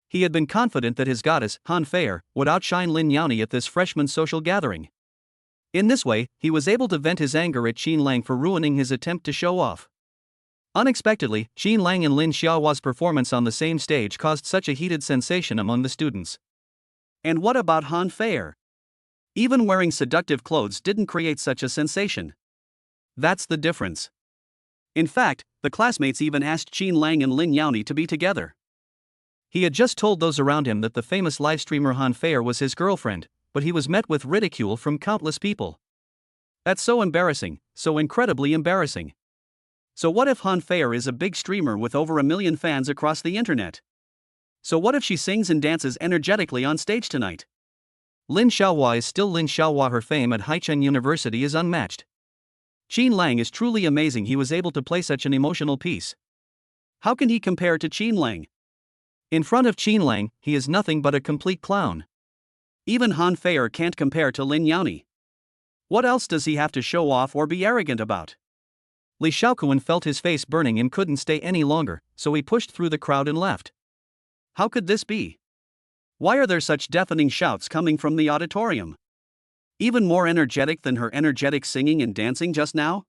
He had been confident that his goddess, Han Feier, would outshine Lin Yaoni at this freshman social gathering. In this way, he was able to vent his anger at Qin Lang for ruining his attempt to show off. Unexpectedly, Qin Lang and Lin Xiaohua's performance on the same stage caused such a heated sensation among the students. And what about Han Feier? Even wearing seductive clothes didn't create such a sensation. That's the difference. In fact, the classmates even asked Qin Lang and Lin Yaoni to be together. He had just told those around him that the famous livestreamer Han Feier was his girlfriend, but he was met with ridicule from countless people. That's so embarrassing, so incredibly embarrassing. So what if Han Feier is a big streamer with over 1 million fans across the internet? So what if she sings and dances energetically on stage tonight? Lin Xiaohua is still Lin Xiaohua. Her fame at Haicheng University is unmatched. Qin Lang is truly amazing. He was able to play such an emotional piece. How can he compare to Qin Lang? In front of Qin Lang, he is nothing but a complete clown. Even Han Feier can't compare to Lin Yaoni. What else does he have to show off or be arrogant about? Li Xiaoquan felt his face burning and couldn't stay any longer, so he pushed through the crowd and left. How could this be? Why are there such deafening shouts coming from the auditorium? Even more energetic than her energetic singing and dancing just now?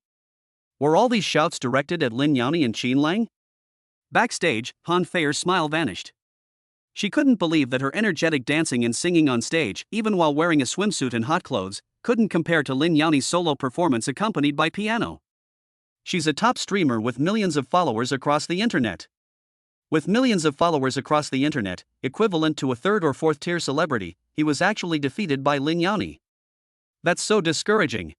Were all these shouts directed at Lin Yaoni and Qin Lang? Backstage, Han Feier's smile vanished. She couldn't believe that her energetic dancing and singing on stage, even while wearing a swimsuit and hot clothes, couldn't compare to Lin Yaoni's solo performance accompanied by piano. She's a top streamer with millions of followers across the internet. With millions of followers across the internet, equivalent to a third or fourth tier celebrity, he was actually defeated by Lin Yaoni. That's so discouraging.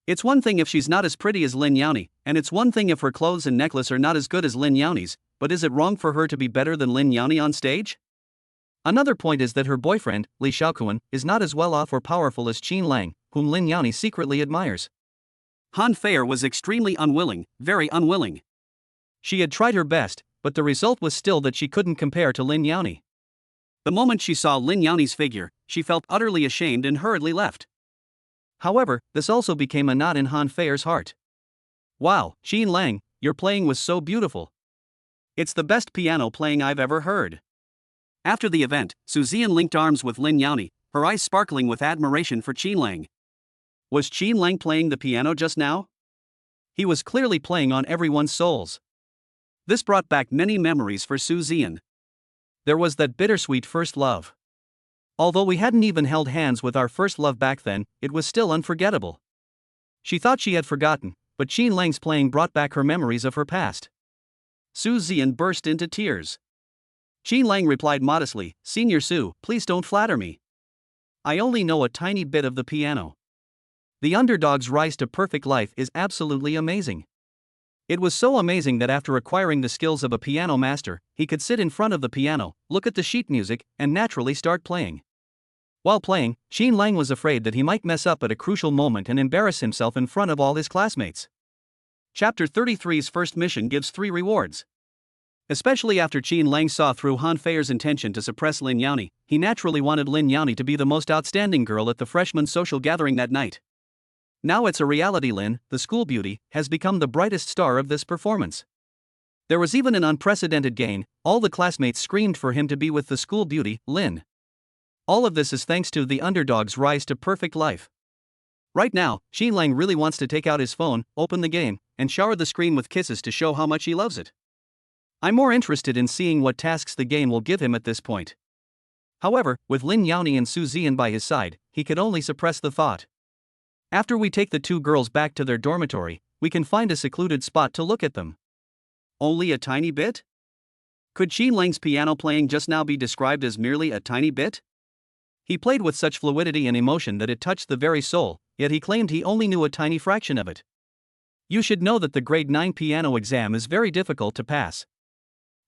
It's one thing if she's not as pretty as Lin Yaoni, and it's one thing if her clothes and necklace are not as good as Lin Yaoni's, but is it wrong for her to be better than Lin Yaoni on stage? Another point is that her boyfriend, Li Xiaoquan, is not as well off or powerful as Qin Lang, whom Lin Yaoni secretly admires. Han Feier was extremely unwilling, very unwilling. She had tried her best, but the result was still that she couldn't compare to Lin Yaoni. The moment she saw Lin Yaoni's figure, she felt utterly ashamed and hurriedly left. However, this also became a knot in Han Feier's heart. Wow, Qin Lang, your playing was so beautiful. It's the best piano playing I've ever heard. After the event, Su Ziyan linked arms with Lin Yaoni, her eyes sparkling with admiration for Qin Lang. Was Qin Lang playing the piano just now? He was clearly playing on everyone's souls. This brought back many memories for Su Ziyan. There was that bittersweet first love. Although we hadn't even held hands with our first love back then, it was still unforgettable. She thought she had forgotten, but Qin Lang's playing brought back her memories of her past. Su Ziyan burst into tears. Qin Lang replied modestly, "Senior Su, please don't flatter me. I only know a tiny bit of the piano." The underdog's rise to perfect life is absolutely amazing. It was so amazing that after acquiring the skills of a piano master, he could sit in front of the piano, look at the sheet music, and naturally start playing. While playing, Qin Lang was afraid that he might mess up at a crucial moment and embarrass himself in front of all his classmates. Chapter 33's first mission gives 3 rewards. Especially after Qin Lang saw through Han Feier's intention to suppress Lin Yaoni, he naturally wanted Lin Yaoni to be the most outstanding girl at the freshman social gathering that night. Now it's a reality. Lin, the school beauty, has become the brightest star of this performance. There was even an unprecedented gain, all the classmates screamed for him to be with the school beauty, Lin. All of this is thanks to the underdog's rise to perfect life. Right now, Qin Lang really wants to take out his phone, open the game, and shower the screen with kisses to show how much he loves it. I'm more interested in seeing what tasks the game will give him at this point. However, with Lin Yaoni and Su Ziyan by his side, he could only suppress the thought. After we take the 2 girls back to their dormitory, we can find a secluded spot to look at them. Only a tiny bit? Could Qin Lang's piano playing just now be described as merely a tiny bit? He played with such fluidity and emotion that it touched the very soul, yet he claimed he only knew a tiny fraction of it. You should know that the grade 9 piano exam is very difficult to pass.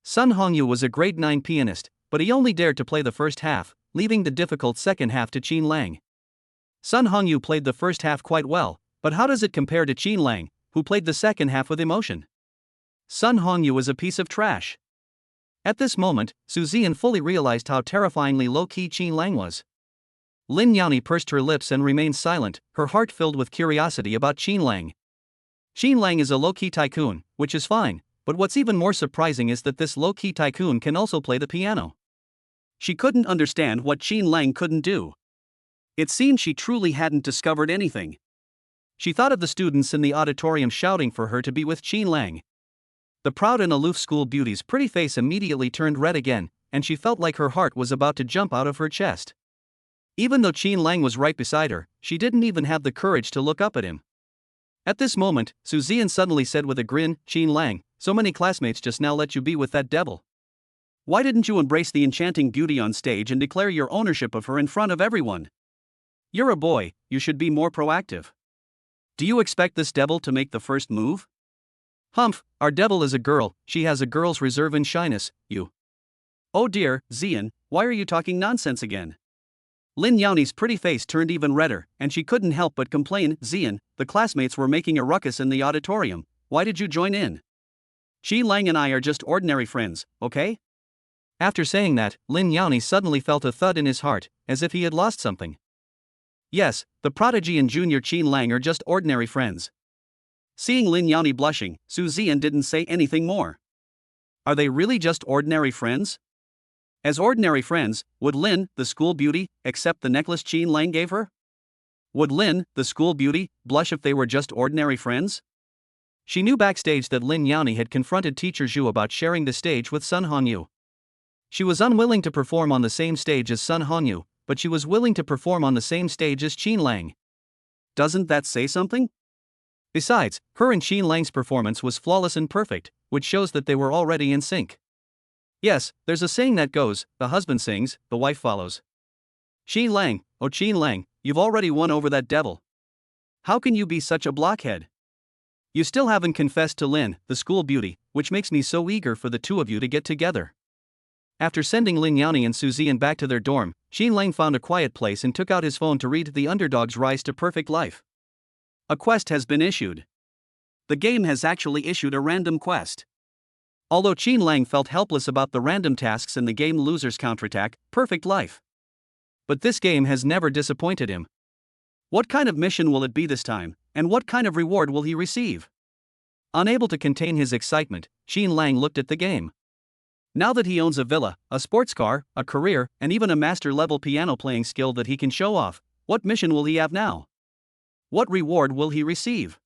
Sun Hongyu was a grade 9 pianist, but he only dared to play the first half, leaving the difficult second half to Qin Lang. Sun Hongyu played the first half quite well, but how does it compare to Qin Lang, who played the second half with emotion? Sun Hongyu was a piece of trash. At this moment, Su Ziyan fully realized how terrifyingly low-key Qin Lang was. Lin Yaoni pursed her lips and remained silent, her heart filled with curiosity about Qin Lang. Qin Lang is a low-key tycoon, which is fine, but what's even more surprising is that this low-key tycoon can also play the piano. She couldn't understand what Qin Lang couldn't do. It seemed she truly hadn't discovered anything. She thought of the students in the auditorium shouting for her to be with Qin Lang. The proud and aloof school beauty's pretty face immediately turned red again, and she felt like her heart was about to jump out of her chest. Even though Qin Lang was right beside her, she didn't even have the courage to look up at him. At this moment, Su Ziyan suddenly said with a grin, "Qin Lang, so many classmates just now let you be with that devil. Why didn't you embrace the enchanting beauty on stage and declare your ownership of her in front of everyone? You're a boy, you should be more proactive. Do you expect this devil to make the first move? Humph, our devil is a girl, she has a girl's reserve and shyness, you. Oh dear, Zian, why are you talking nonsense again? Lin Yao's pretty face turned even redder, and she couldn't help but complain. Zian, the classmates were making a ruckus in the auditorium, why did you join in? Qi Lang and I are just ordinary friends, okay? After saying that, Lin Yao suddenly felt a thud in his heart, as if he had lost something. Yes, the prodigy and junior Qin Lang are just ordinary friends. Seeing Lin Yao blushing, Su Zian didn't say anything more. Are they really just ordinary friends? As ordinary friends, would Lin, the school beauty, accept the necklace Qin Lang gave her? Would Lin, the school beauty, blush if they were just ordinary friends? She knew backstage that Lin Yao had confronted teacher Zhu about sharing the stage with Sun Hongyu. She was unwilling to perform on the same stage as Sun Hongyu, but she was willing to perform on the same stage as Qin Lang. Doesn't that say something? Besides, her and Qin Lang's performance was flawless and perfect, which shows that they were already in sync. Yes, there's a saying that goes, the husband sings, the wife follows. Qin Lang, oh Qin Lang, you've already won over that devil. How can you be such a blockhead? You still haven't confessed to Lin, the school beauty, which makes me so eager for the two of you to get together. After sending Lin Yao and Su Zian back to their dorm, Qin Lang found a quiet place and took out his phone to read The Underdog's Rise to Perfect Life. A quest has been issued. The game has actually issued a random quest. Although Qin Lang felt helpless about the random tasks in the game Loser's Counterattack, Perfect Life. But this game has never disappointed him. What kind of mission will it be this time, and what kind of reward will he receive? Unable to contain his excitement, Qin Lang looked at the game. Now that he owns a villa, a sports car, a career, and even a master-level piano-playing skill that he can show off, what mission will he have now? What reward will he receive?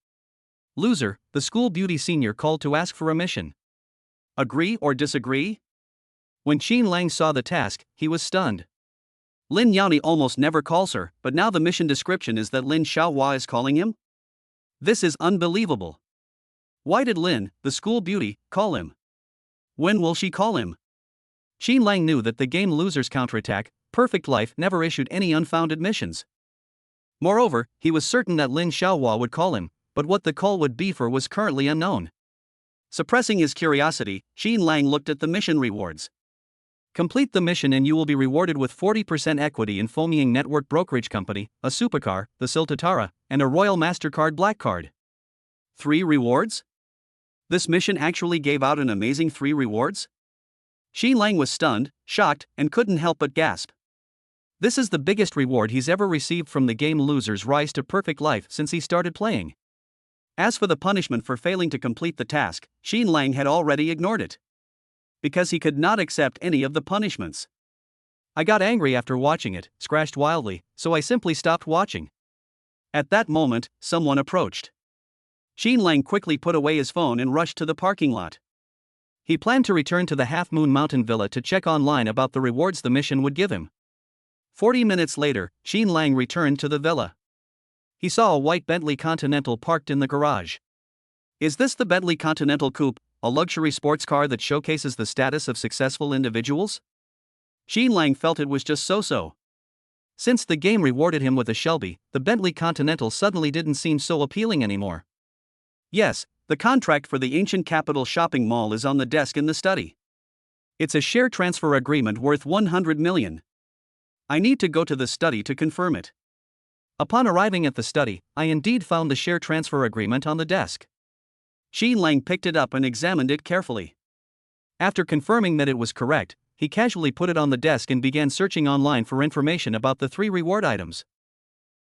Loser, the school beauty senior called to ask for a mission. Agree or disagree? When Qin Lang saw the task, he was stunned. Lin Yao almost never calls her, but now the mission description is that Lin Xiaohua is calling him? This is unbelievable. Why did Lin, the school beauty, call him? When will she call him? Qin Lang knew that the game Loser's Counterattack, Perfect Life never issued any unfounded missions. Moreover, he was certain that Lin Xiaohua would call him, but what the call would be for was currently unknown. Suppressing his curiosity, Qin Lang looked at the mission rewards. Complete the mission and you will be rewarded with 40% equity in Foaming Network Brokerage Company, a supercar, the Siltatara, and a Royal MasterCard Black Card. 3 rewards? This mission actually gave out an amazing 3 rewards? Qin Lang was stunned, shocked, and couldn't help but gasp. This is the biggest reward he's ever received from the game Loser's Rise to Perfect Life since he started playing. As for the punishment for failing to complete the task, Qin Lang had already ignored it. Because he could not accept any of the punishments. I got angry after watching it, scratched wildly, so I simply stopped watching. At that moment, someone approached. Qin Lang quickly put away his phone and rushed to the parking lot. He planned to return to the Half Moon Mountain Villa to check online about the rewards the mission would give him. 40 minutes later, Qin Lang returned to the villa. He saw a white Bentley Continental parked in the garage. Is this the Bentley Continental Coupe, a luxury sports car that showcases the status of successful individuals? Qin Lang felt it was just so-so. Since the game rewarded him with a Shelby, the Bentley Continental suddenly didn't seem so appealing anymore. Yes, the contract for the Ancient Capital shopping mall is on the desk in the study. It's a share transfer agreement worth 100 million. I need to go to the study to confirm it. Upon arriving at the study, I indeed found the share transfer agreement on the desk. Qin Lang picked it up and examined it carefully. After confirming that it was correct, he casually put it on the desk and began searching online for information about the 3 reward items.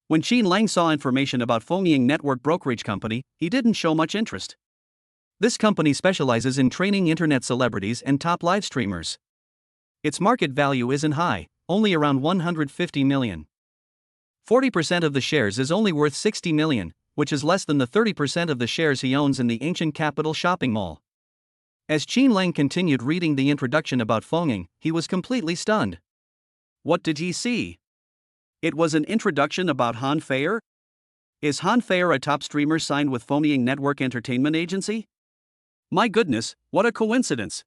When Qin Lang saw information about Foaming Network Brokerage Company, he didn't show much interest. This company specializes in training internet celebrities and top live streamers. Its market value isn't high, only around 150 million. 40% of the shares is only worth 60 million, which is less than the 30% of the shares he owns in the Ancient Capital shopping mall. As Qin Lang continued reading the introduction about Foaming, he was completely stunned. What did he see? It was an introduction about Han Feier? Is Han Feier a top streamer signed with Foaming Network Entertainment Agency? My goodness, what a coincidence!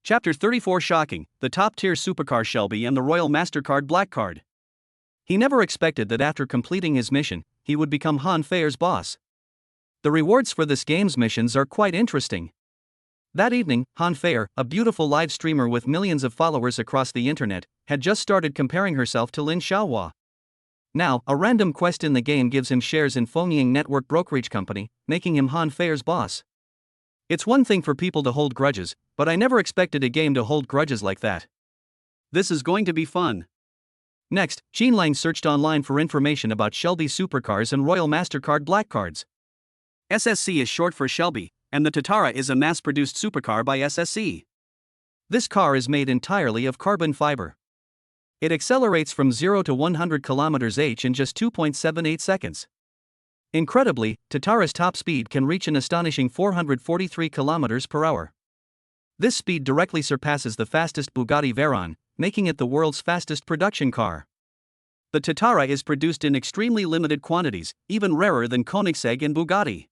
Chapter 34 Shocking, the top-tier supercar Shelby and the Royal MasterCard Black Card. He never expected that after completing his mission, he would become Han Feier's boss. The rewards for this game's missions are quite interesting. That evening, Han Fair, a beautiful live streamer with millions of followers across the internet, had just started comparing herself to Lin Xiaohua. Now, a random quest in the game gives him shares in Fengying Network Brokerage Company, making him Han Fair's boss. It's one thing for people to hold grudges, but I never expected a game to hold grudges like that. This is going to be fun. Next, Jean Lang searched online for information about Shelby supercars and Royal MasterCard Black cards. SSC is short for Shelby, and the Tatara is a mass-produced supercar by SSC. This car is made entirely of carbon fiber. It accelerates from 0 to 100 km/h in just 2.78 seconds. Incredibly, Tatara's top speed can reach an astonishing 443 km/h. This speed directly surpasses the fastest Bugatti Veyron, making it the world's fastest production car. The Tatara is produced in extremely limited quantities, even rarer than Koenigsegg and Bugatti.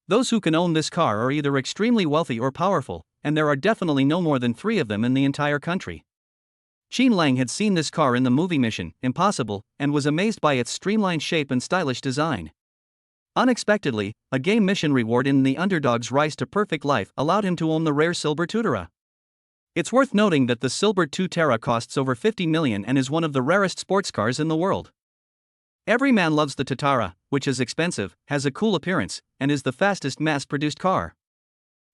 Those who can own this car are either extremely wealthy or powerful, and there are definitely no more than 3 of them in the entire country. Jean Lang had seen this car in the movie Mission Impossible and was amazed by its streamlined shape and stylish design. Unexpectedly, a game mission reward in The Underdog's Rise to Perfect Life allowed him to own the rare Silver Tutara. It's worth noting that the Silver Tutara costs over 50 million and is one of the rarest sports cars in the world. Every man loves the Tatara, which is expensive, has a cool appearance, and is the fastest mass-produced car.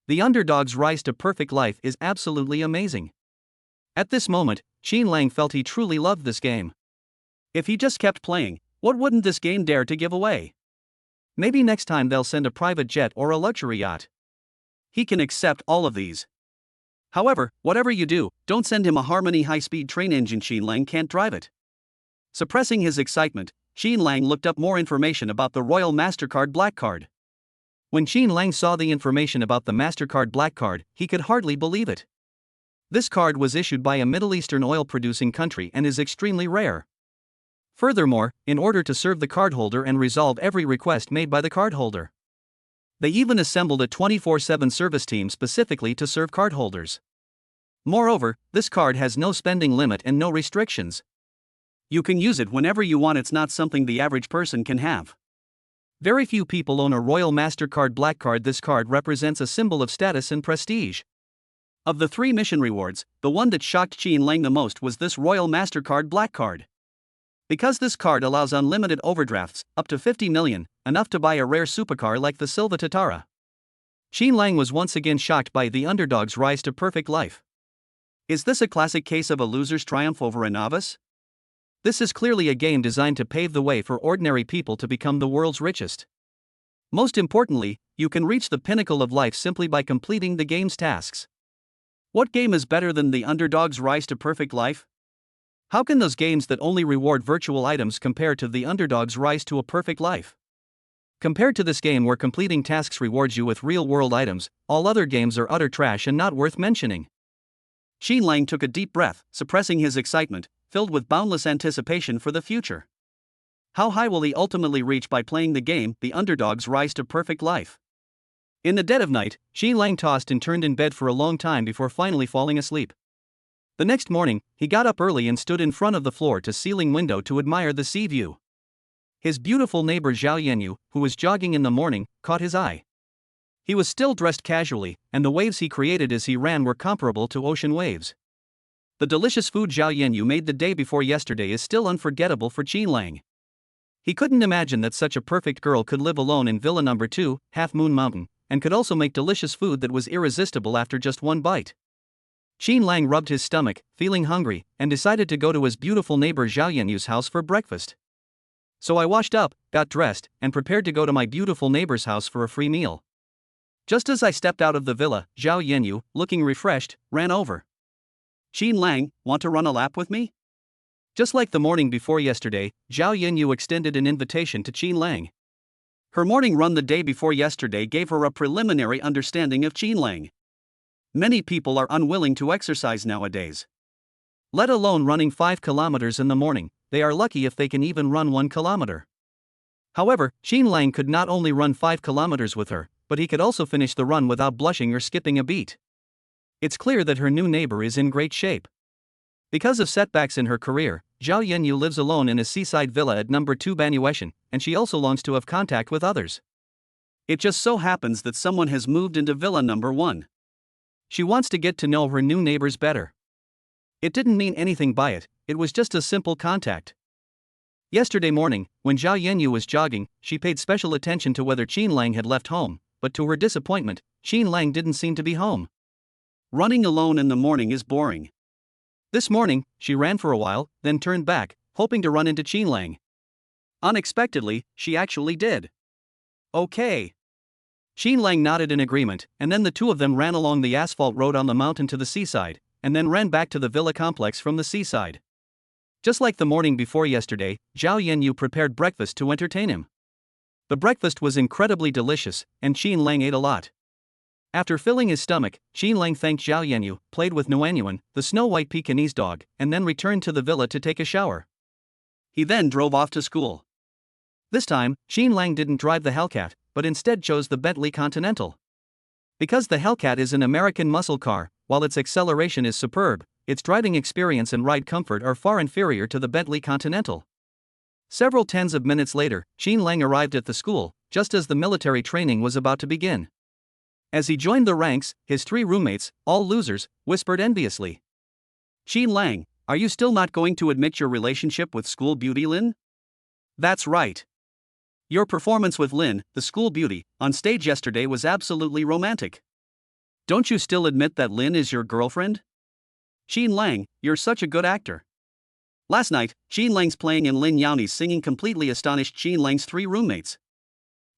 The Underdog's Rise to Perfect Life is absolutely amazing. At this moment, Jean Lang felt he truly loved this game. If he just kept playing, what wouldn't this game dare to give away? Maybe next time they'll send a private jet or a luxury yacht. He can accept all of these. However, whatever you do, don't send him a Harmony high-speed train engine. Jean Lang can't drive it. Suppressing his excitement, Jean Lang looked up more information about the Royal MasterCard Black card. When Jean Lang saw the information about the MasterCard Black card, he could hardly believe it. This card was issued by a Middle Eastern oil-producing country and is extremely rare. Furthermore, in order to serve the cardholder and resolve every request made by the cardholder, they even assembled a 24/7 service team specifically to serve cardholders. Moreover, this card has no spending limit and no restrictions. You can use it whenever you want. It's not something the average person can have. Very few people own a Royal MasterCard Black card. This card represents a symbol of status and prestige. Of the 3 mission rewards, the one that shocked Jean Lang the most was this Royal MasterCard Black card. Because this card allows unlimited overdrafts, up to 50 million, enough to buy a rare supercar like the Silver Tatara. Jean Lang was once again shocked by The Underdog's Rise to Perfect Life. Is this a classic case of a loser's triumph over a novice? This is clearly a game designed to pave the way for ordinary people to become the world's richest. Most importantly, you can reach the pinnacle of life simply by completing the game's tasks. What game is better than The Underdog's Rise to Perfect Life? How can those games that only reward virtual items compare to The Underdog's Rise to a Perfect Life? Compared to this game where completing tasks rewards you with real-world items, all other games are utter trash and not worth mentioning. Jean Lang took a deep breath, suppressing his excitement, filled with boundless anticipation for the future. How high will he ultimately reach by playing the game, The Underdog's Rise to Perfect Life? In the dead of night, Jean Lang tossed and turned in bed for a long time before finally falling asleep. The next morning, he got up early and stood in front of the floor-to-ceiling window to admire the sea view. His beautiful neighbor Zhao Yanyu, who was jogging in the morning, caught his eye. He was still dressed casually, and the waves he created as he ran were comparable to ocean waves. The delicious food Zhao Yanyu made the day before yesterday is still unforgettable for Jean Lang. He couldn't imagine that such a perfect girl could live alone in Villa No. 2, Half Moon Mountain, and could also make delicious food that was irresistible after just one bite. Jean Lang rubbed his stomach, feeling hungry, and decided to go to his beautiful neighbor Zhao Yanyu's house for breakfast. So I washed up, got dressed, and prepared to go to my beautiful neighbor's house for a free meal. Just as I stepped out of the villa, Zhao Yanyu, looking refreshed, ran over. Jean Lang, want to run a lap with me? Just like the morning before yesterday, Zhao Yanyu extended an invitation to Jean Lang. Her morning run the day before yesterday gave her a preliminary understanding of Jean Lang. Many people are unwilling to exercise nowadays. Let alone running 5 kilometers in the morning, they are lucky if they can even run 1 kilometer. However, Jean Lang could not only run 5 kilometers with her, but he could also finish the run without blushing or skipping a beat. It's clear that her new neighbor is in great shape. Because of setbacks in her career, Zhao Yanyu lives alone in a seaside villa at No. 2 Banyueshan, and she also longs to have contact with others. It just so happens that someone has moved into villa number 1. She wants to get to know her new neighbors better. It didn't mean anything by it, it was just a simple contact. Yesterday morning, when Zhao Yanyu was jogging, she paid special attention to whether Qin Lang had left home, but to her disappointment, Qin Lang didn't seem to be home. Running alone in the morning is boring. This morning, she ran for a while, then turned back, hoping to run into Qin Lang. Unexpectedly, she actually did. Okay. Qin Lang nodded in agreement, and then the two of them ran along the asphalt road on the mountain to the seaside, and then ran back to the villa complex from the seaside. Just like the morning before yesterday, Zhao Yanyu prepared breakfast to entertain him. The breakfast was incredibly delicious, and Qin Lang ate a lot. After filling his stomach, Qin Lang thanked Zhao Yanyu, played with Nuanyuan, the snow-white Pekingese dog, and then returned to the villa to take a shower. He then drove off to school. This time, Qin Lang didn't drive the Hellcat, but instead chose the Bentley Continental. Because the Hellcat is an American muscle car, while its acceleration is superb, its driving experience and ride comfort are far inferior to the Bentley Continental. Several tens of minutes later, Qin Lang arrived at the school, just as the military training was about to begin. As he joined the ranks, his 3 roommates, all losers, whispered enviously. Qin Lang, are you still not going to admit your relationship with school beauty Lin? That's right. Your performance with Lin, the school beauty, on stage yesterday was absolutely romantic. Don't you still admit that Lin is your girlfriend? Qin Lang, you're such a good actor. Last night, Qin Lang's playing and Lin Yaoni's singing completely astonished Qin Lang's 3 roommates.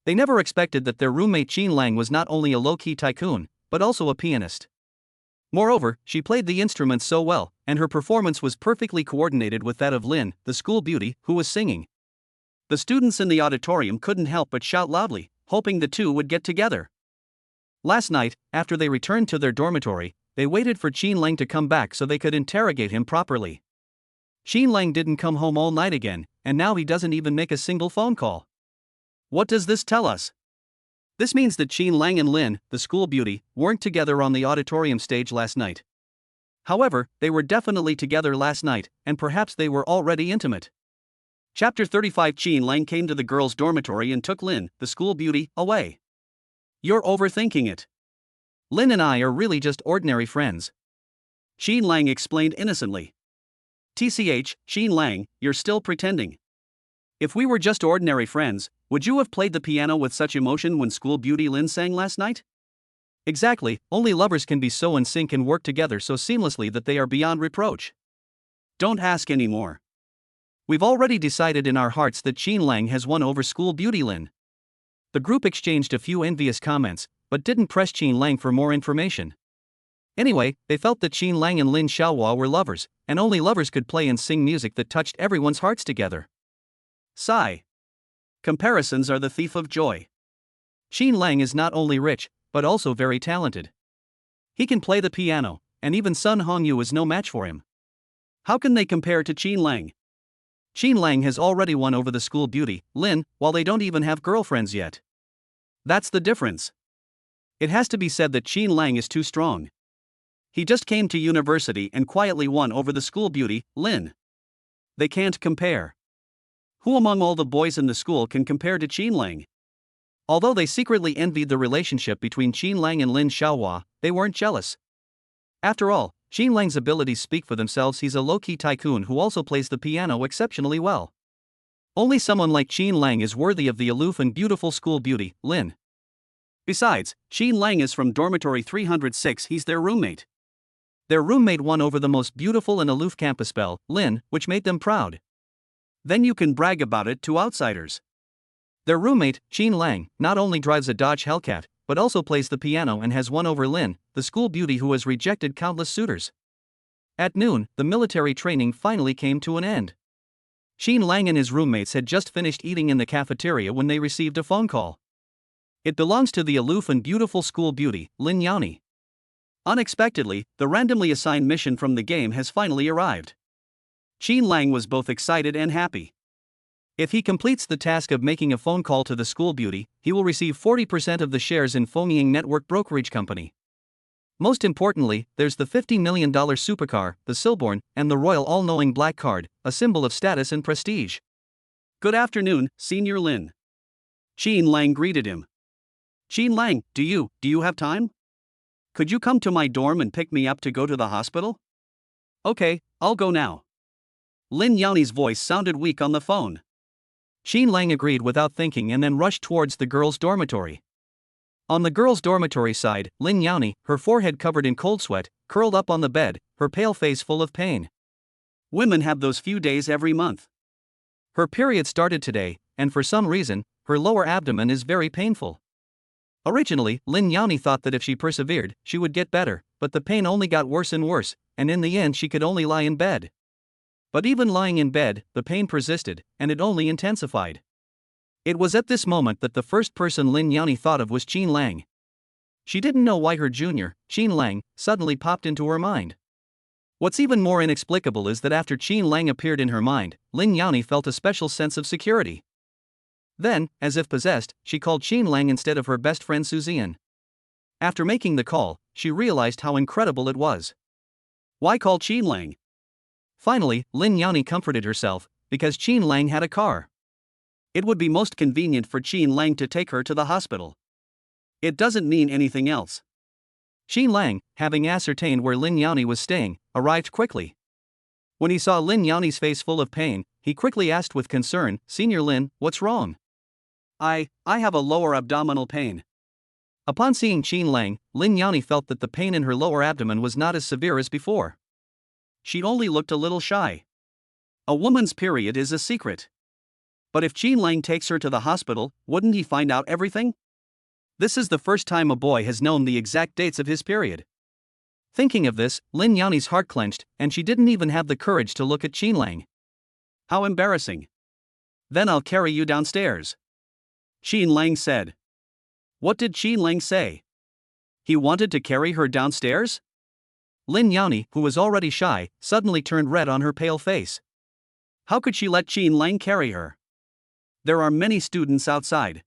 They never expected that their roommate Qin Lang was not only a low-key tycoon, but also a pianist. Moreover, she played the instruments so well, and her performance was perfectly coordinated with that of Lin, the school beauty, who was singing. The students in the auditorium couldn't help but shout loudly, hoping the two would get together. Last night, after they returned to their dormitory, they waited for Qin Lang to come back so they could interrogate him properly. Qin Lang didn't come home all night again, and now he doesn't even make a single phone call. What does this tell us? This means that Qin Lang and Lin, the school beauty, weren't together on the auditorium stage last night. However, they were definitely together last night, and perhaps they were already intimate. Chapter 35. Qin Lang came to the girls' dormitory and took Lin, the school beauty, away. You're overthinking it. Lin and I are really just ordinary friends. Qin Lang explained innocently. TCH, Qin Lang, you're still pretending. If we were just ordinary friends, would you have played the piano with such emotion when school beauty Lin sang last night? Exactly, only lovers can be so in sync and work together so seamlessly that they are beyond reproach. Don't ask anymore. We've already decided in our hearts that Qin Lang has won over school beauty Lin. The group exchanged a few envious comments, but didn't press Qin Lang for more information. Anyway, they felt that Qin Lang and Lin Xiaohua were lovers, and only lovers could play and sing music that touched everyone's hearts together. Sigh. Comparisons are the thief of joy. Qin Lang is not only rich, but also very talented. He can play the piano, and even Sun Hongyu is no match for him. How can they compare to Qin Lang? Qin Lang has already won over the school beauty, Lin, while they don't even have girlfriends yet. That's the difference. It has to be said that Qin Lang is too strong. He just came to university and quietly won over the school beauty, Lin. They can't compare. Who among all the boys in the school can compare to Qin Lang? Although they secretly envied the relationship between Qin Lang and Lin Xiaohua, they weren't jealous. After all, Qin Lang's abilities speak for themselves. He's a low-key tycoon who also plays the piano exceptionally well. Only someone like Qin Lang is worthy of the aloof and beautiful school beauty, Lin. Besides, Qin Lang is from dormitory 306. He's their roommate. Their roommate won over the most beautiful and aloof campus belle, Lin, which made them proud. Then you can brag about it to outsiders. Their roommate, Qin Lang, not only drives a Dodge Hellcat, but also plays the piano and has won over Lin, the school beauty who has rejected countless suitors. At noon, the military training finally came to an end. Qin Lang and his roommates had just finished eating in the cafeteria when they received a phone call. It belongs to the aloof and beautiful school beauty, Lin Yaoni. Unexpectedly, the randomly assigned mission from the game has finally arrived. Qin Lang was both excited and happy. If he completes the task of making a phone call to the school beauty, he will receive 40% of the shares in Fengying Network Brokerage Company. Most importantly, there's the $50 million supercar, the Silborn, and the Royal All-Knowing Black Card, a symbol of status and prestige. Good afternoon, Senior Lin. Qin Lang greeted him. Qin Lang, do you have time? Could you come to my dorm and pick me up to go to the hospital? Okay, I'll go now. Lin Yao's voice sounded weak on the phone. Qin Lang agreed without thinking and then rushed towards the girls' dormitory. On the girls' dormitory side, Lin Yao, her forehead covered in cold sweat, curled up on the bed, her pale face full of pain. Women have those few days every month. Her period started today, and for some reason, her lower abdomen is very painful. Originally, Lin Yao thought that if she persevered, she would get better, but the pain only got worse and worse, and in the end she could only lie in bed. But even lying in bed, the pain persisted, and it only intensified. It was at this moment that the first person Lin Yao thought of was Qin Lang. She didn't know why her junior, Qin Lang, suddenly popped into her mind. What's even more inexplicable is that after Qin Lang appeared in her mind, Lin Yao felt a special sense of security. Then, as if possessed, she called Qin Lang instead of her best friend Suzian. After making the call, she realized how incredible it was. Why call Qin Lang? Finally, Lin Yao comforted herself, because Qin Lang had a car. It would be most convenient for Qin Lang to take her to the hospital. It doesn't mean anything else. Qin Lang, having ascertained where Lin Yao was staying, arrived quickly. When he saw Lin Yao's face full of pain, he quickly asked with concern, "Senior Lin, what's wrong?" I have a lower abdominal pain. Upon seeing Qin Lang, Lin Yao felt that the pain in her lower abdomen was not as severe as before. She only looked a little shy. A woman's period is a secret. But if Qin Lang takes her to the hospital, wouldn't he find out everything? This is the first time a boy has known the exact dates of his period. Thinking of this, Lin Yao's heart clenched, and she didn't even have the courage to look at Qin Lang. How embarrassing. Then I'll carry you downstairs, Qin Lang said. What did Qin Lang say? He wanted to carry her downstairs? Lin Yao, who was already shy, suddenly turned red on her pale face. How could she let Qin Lang carry her? There are many students outside.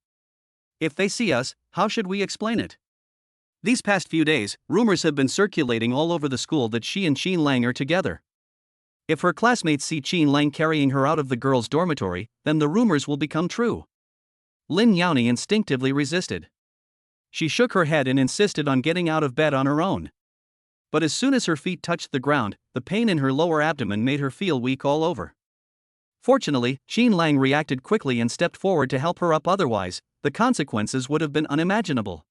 If they see us, how should we explain it? These past few days, rumors have been circulating all over the school that she and Qin Lang are together. If her classmates see Qin Lang carrying her out of the girls' dormitory, then the rumors will become true. Lin Yao instinctively resisted. She shook her head and insisted on getting out of bed on her own. But as soon as her feet touched the ground, the pain in her lower abdomen made her feel weak all over. Fortunately, Qin Lang reacted quickly and stepped forward to help her up, otherwise, the consequences would have been unimaginable.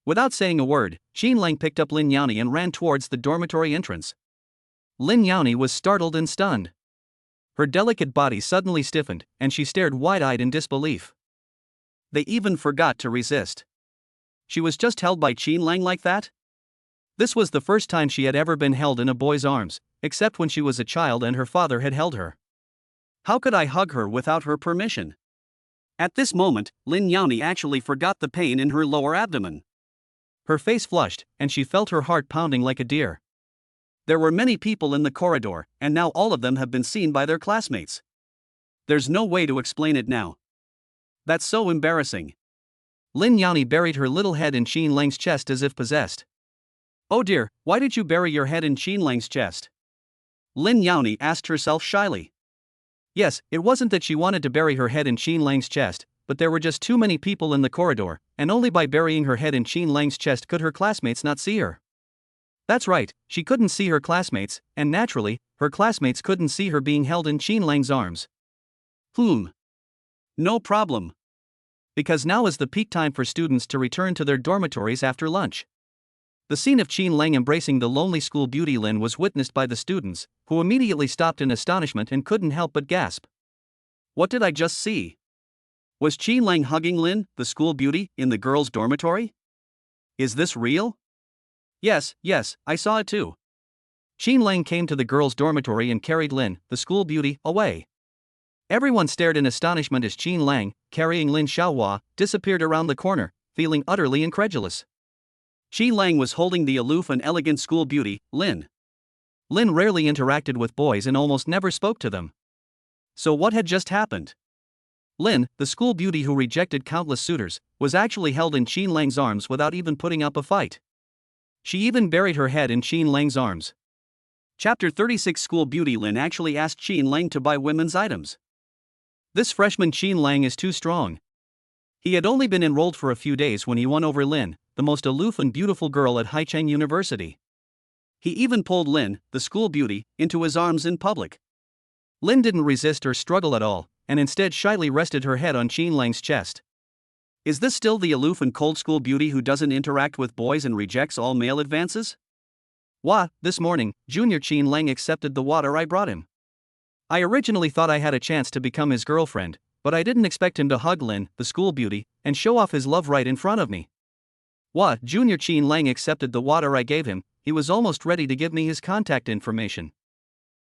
Without saying a word, Qin Lang picked up Lin Yao and ran towards the dormitory entrance. Lin Yao was startled and stunned. Her delicate body suddenly stiffened, and she stared wide-eyed in disbelief. They even forgot to resist. She was just held by Qin Lang like that? This was the first time she had ever been held in a boy's arms, except when she was a child and her father had held her. How could I hug her without her permission? At this moment, Lin Yao actually forgot the pain in her lower abdomen. Her face flushed, and she felt her heart pounding like a deer. There were many people in the corridor, and now all of them have been seen by their classmates. There's no way to explain it now. That's so embarrassing. Lin Yao buried her little head in Qin Lang's chest as if possessed. Oh dear, why did you bury your head in Qin Lang's chest? Lin Yao asked herself shyly. Yes, it wasn't that she wanted to bury her head in Qin Lang's chest, but there were just too many people in the corridor, and only by burying her head in Qin Lang's chest could her classmates not see her. That's right, she couldn't see her classmates, and naturally, her classmates couldn't see her being held in Qin Lang's arms. No problem. Because now is the peak time for students to return to their dormitories after lunch. The scene of Qin Lang embracing the lonely school beauty Lin was witnessed by the students, who immediately stopped in astonishment and couldn't help but gasp. What did I just see? Was Qin Lang hugging Lin, the school beauty, in the girls' dormitory? Is this real? Yes, I saw it too. Qin Lang came to the girls' dormitory and carried Lin, the school beauty, away. Everyone stared in astonishment as Qin Lang, carrying Lin Xiaohua, disappeared around the corner, feeling utterly incredulous. Qin Lang was holding the aloof and elegant school beauty, Lin. Lin rarely interacted with boys and almost never spoke to them. So what had just happened? Lin, the school beauty who rejected countless suitors, was actually held in Qin Lang's arms without even putting up a fight. She even buried her head in Qin Lang's arms. Chapter 36 School beauty Lin actually asked Qin Lang to buy women's items. This freshman Qin Lang is too strong. He had only been enrolled for a few days when he won over Lin, the most aloof and beautiful girl at Haicheng University. He even pulled Lin, the school beauty, into his arms in public. Lin didn't resist or struggle at all, and instead shyly rested her head on Qin Lang's chest. Is this still the aloof and cold school beauty who doesn't interact with boys and rejects all male advances? This morning, Junior Qin Lang accepted the water I brought him. I originally thought I had a chance to become his girlfriend, but I didn't expect him to hug Lin, the school beauty, and show off his love right in front of me. Junior Qin Lang accepted the water I gave him. He was almost ready to give me his contact information.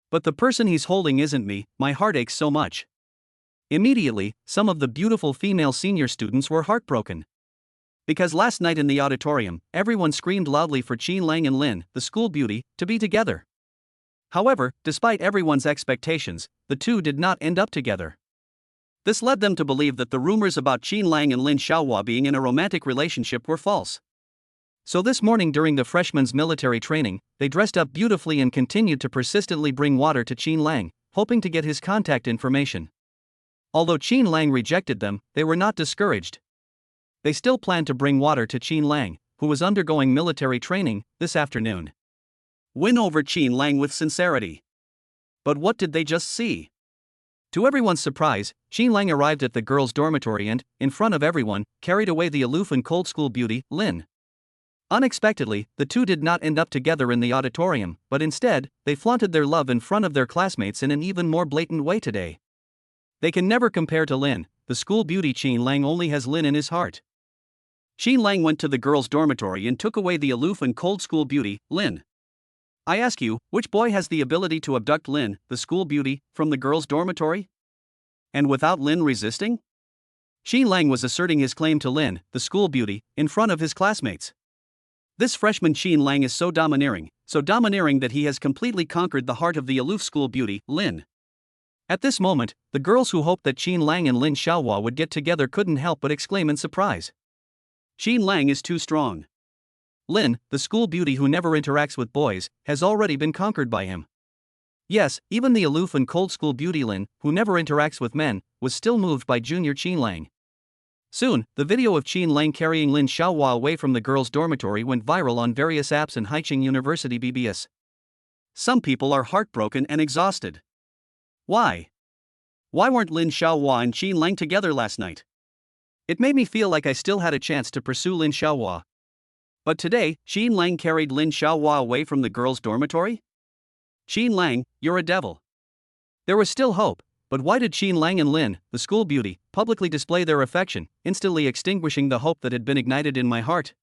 But the person he's holding isn't me. My heart aches so much. Immediately, some of the beautiful female senior students were heartbroken. Because last night in the auditorium, everyone screamed loudly for Qin Lang and Lin, the school beauty, to be together. However, despite everyone's expectations, the two did not end up together. This led them to believe that the rumors about Qin Lang and Lin Xiaohua being in a romantic relationship were false. So this morning during the freshmen's military training, they dressed up beautifully and continued to persistently bring water to Qin Lang, hoping to get his contact information. Although Qin Lang rejected them, they were not discouraged. They still planned to bring water to Qin Lang, who was undergoing military training, this afternoon. Win over Qin Lang with sincerity. But what did they just see? To everyone's surprise, Qin Lang arrived at the girls' dormitory and, in front of everyone, carried away the aloof and cold school beauty, Lin. Unexpectedly, the two did not end up together in the auditorium, but instead, they flaunted their love in front of their classmates in an even more blatant way today. They can never compare to Lin, the school beauty. Qin Lang only has Lin in his heart. Qin Lang went to the girls' dormitory and took away the aloof and cold school beauty, Lin. I ask you, which boy has the ability to abduct Lin, the school beauty, from the girls' dormitory? And without Lin resisting? Qin Lang was asserting his claim to Lin, the school beauty, in front of his classmates. This freshman Qin Lang is so domineering that he has completely conquered the heart of the aloof school beauty, Lin. At this moment, the girls who hoped that Qin Lang and Lin Xiaohua would get together couldn't help but exclaim in surprise. Qin Lang is too strong. Lin, the school beauty who never interacts with boys, has already been conquered by him. Yes, even the aloof and cold school beauty Lin, who never interacts with men, was still moved by Junior Qin Lang. Soon, the video of Qin Lang carrying Lin Xiaohua away from the girls' dormitory went viral on various apps and Haicheng University BBS. Some people are heartbroken and exhausted. Why? Why weren't Lin Xiaohua and Qin Lang together last night? It made me feel like I still had a chance to pursue Lin Xiaohua. But today, Qin Lang carried Lin Xiaohua away from the girls' dormitory? Qin Lang, you're a devil. There was still hope, but why did Qin Lang and Lin, the school beauty, publicly display their affection, instantly extinguishing the hope that had been ignited in my heart?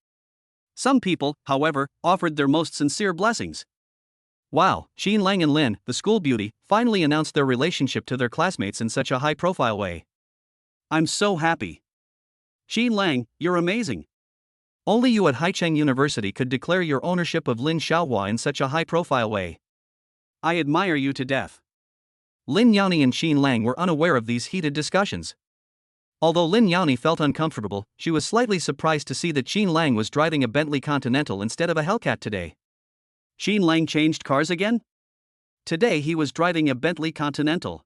Some people, however, offered their most sincere blessings. Wow, Qin Lang and Lin, the school beauty, finally announced their relationship to their classmates in such a high-profile way. I'm so happy. Qin Lang, you're amazing. Only you at Haicheng University could declare your ownership of Lin Xiaohua in such a high-profile way. I admire you to death. Lin Yaoni and Qin Lang were unaware of these heated discussions. Although Lin Yaoni felt uncomfortable, she was slightly surprised to see that Qin Lang was driving a Bentley Continental instead of a Hellcat today. Qin Lang changed cars again? Today he was driving a Bentley Continental.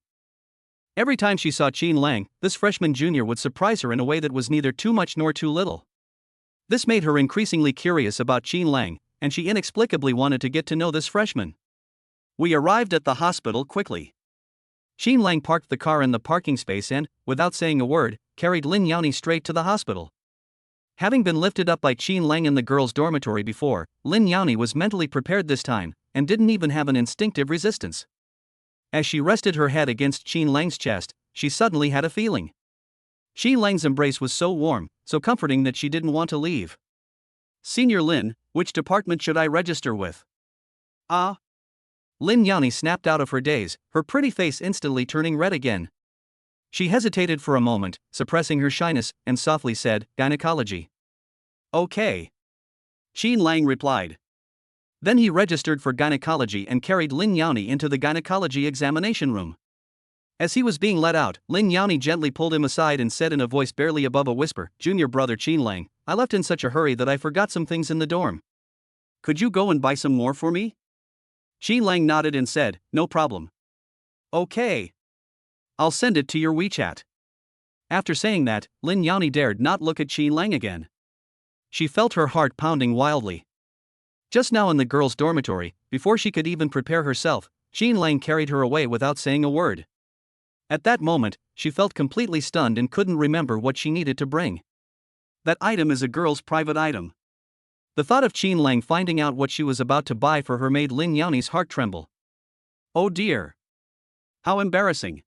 Every time she saw Qin Lang, this freshman junior would surprise her in a way that was neither too much nor too little. This made her increasingly curious about Qin Lang, and she inexplicably wanted to get to know this freshman. We arrived at the hospital quickly. Qin Lang parked the car in the parking space and, without saying a word, carried Lin Yaoni straight to the hospital. Having been lifted up by Qin Lang in the girls' dormitory before, Lin Yaoni was mentally prepared this time, and didn't even have an instinctive resistance. As she rested her head against Qin Lang's chest, she suddenly had a feeling. Qin Lang's embrace was so warm, so comforting that she didn't want to leave. Senior Lin, which department should I register with? Lin Yaoni snapped out of her daze, her pretty face instantly turning red again. She hesitated for a moment, suppressing her shyness, and softly said, "Gynecology." Okay. Qin Lang replied. Then he registered for gynecology and carried Lin Yaoni into the gynecology examination room. As he was being let out, Lin Yaoni gently pulled him aside and said in a voice barely above a whisper, "Junior brother Qin Lang, I left in such a hurry that I forgot some things in the dorm. Could you go and buy some more for me?" Qin Lang nodded and said, "No problem." Okay. I'll send it to your WeChat. After saying that, Lin Yaoni dared not look at Qin Lang again. She felt her heart pounding wildly. Just now in the girls' dormitory, before she could even prepare herself, Qin Lang carried her away without saying a word. At that moment, she felt completely stunned and couldn't remember what she needed to bring. That item is a girl's private item. The thought of Qin Lang finding out what she was about to buy for her made Lin Yaoni's heart tremble. Oh dear. How embarrassing.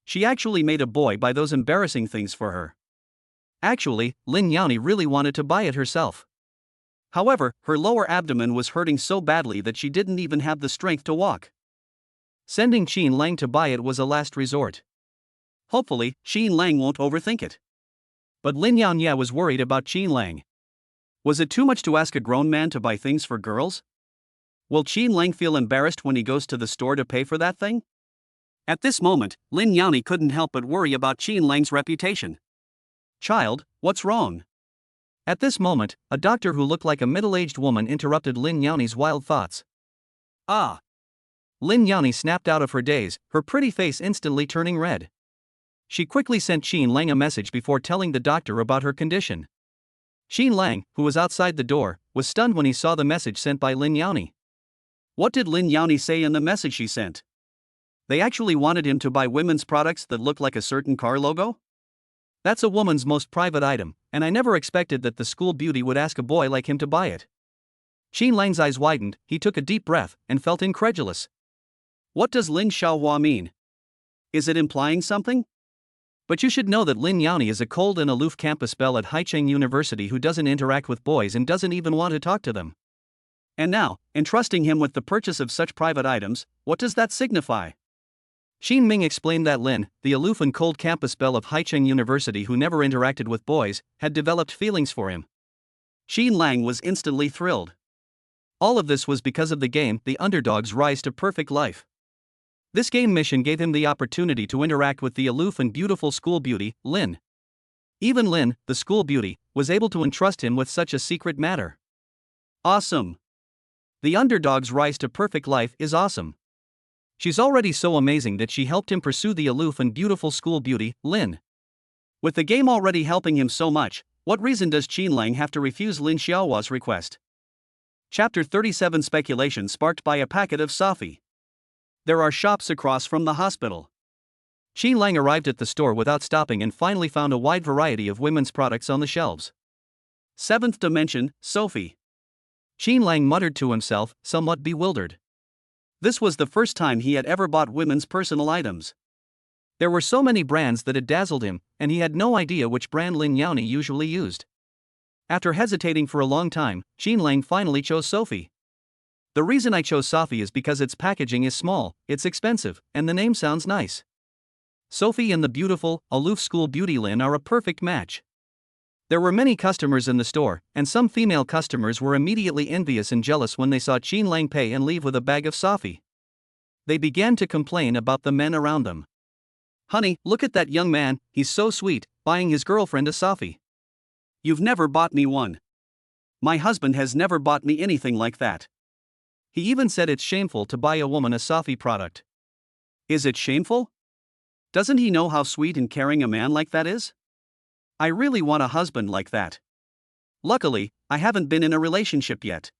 She actually made a boy buy those embarrassing things for her. Actually, Lin Yaoni really wanted to buy it herself. However, her lower abdomen was hurting so badly that she didn't even have the strength to walk. Sending Qin Lang to buy it was a last resort. Hopefully, Qin Lang won't overthink it. But Lin Yaoni was worried about Qin Lang. Was it too much to ask a grown man to buy things for girls? Will Qin Lang feel embarrassed when he goes to the store to pay for that thing? At this moment, Lin Yaoni couldn't help but worry about Qin Lang's reputation. Child, what's wrong? At this moment, a doctor who looked like a middle-aged woman interrupted Lin Yaoni's wild thoughts. Ah! Lin Yaoni snapped out of her daze, her pretty face instantly turning red. She quickly sent Qin Lang a message before telling the doctor about her condition. Qin Lang, who was outside the door, was stunned when he saw the message sent by Lin Yaoni. What did Lin Yaoni say in the message she sent? They actually wanted him to buy women's products that look like a certain car logo? That's a woman's most private item, and I never expected that the school beauty would ask a boy like him to buy it. Qin Lang's eyes widened, he took a deep breath, and felt incredulous. What does Lin Xiaohua mean? Is it implying something? But you should know that Lin Yaoni is a cold and aloof campus belle at Haicheng University who doesn't interact with boys and doesn't even want to talk to them. And now, entrusting him with the purchase of such private items, what does that signify? Qin Ming explained that Lin, the aloof and cold campus belle of Haicheng University who never interacted with boys, had developed feelings for him. Qin Lang was instantly thrilled. All of this was because of the game, The Underdog's Rise to Perfect Life. This game mission gave him the opportunity to interact with the aloof and beautiful school beauty, Lin. Even Lin, the school beauty, was able to entrust him with such a secret matter. Awesome! The Underdog's Rise to Perfect Life is awesome. She's already so amazing that she helped him pursue the aloof and beautiful school beauty, Lin. With the game already helping him so much, what reason does Qin Lang have to refuse Lin Xiaohua's request? Chapter 37 Speculation sparked by a packet of Safi. There are shops across from the hospital. Qin Lang arrived at the store without stopping and finally found a wide variety of women's products on the shelves. Seventh dimension, Sophie. Qin Lang muttered to himself, somewhat bewildered. This was the first time he had ever bought women's personal items. There were so many brands that it dazzled him, and he had no idea which brand Lin Yaoni usually used. After hesitating for a long time, Qin Lang finally chose Sophie. The reason I chose Sophie is because its packaging is small, it's expensive, and the name sounds nice. Sophie and the beautiful, aloof school beauty Lin are a perfect match. There were many customers in the store, and some female customers were immediately envious and jealous when they saw Qin Lang pay and leave with a bag of Sophie. They began to complain about the men around them. Honey, look at that young man, he's so sweet, buying his girlfriend a Sophie. You've never bought me one. My husband has never bought me anything like that. He even said it's shameful to buy a woman a Sophie product. Is it shameful? Doesn't he know how sweet and caring a man like that is? I really want a husband like that. Luckily, I haven't been in a relationship yet.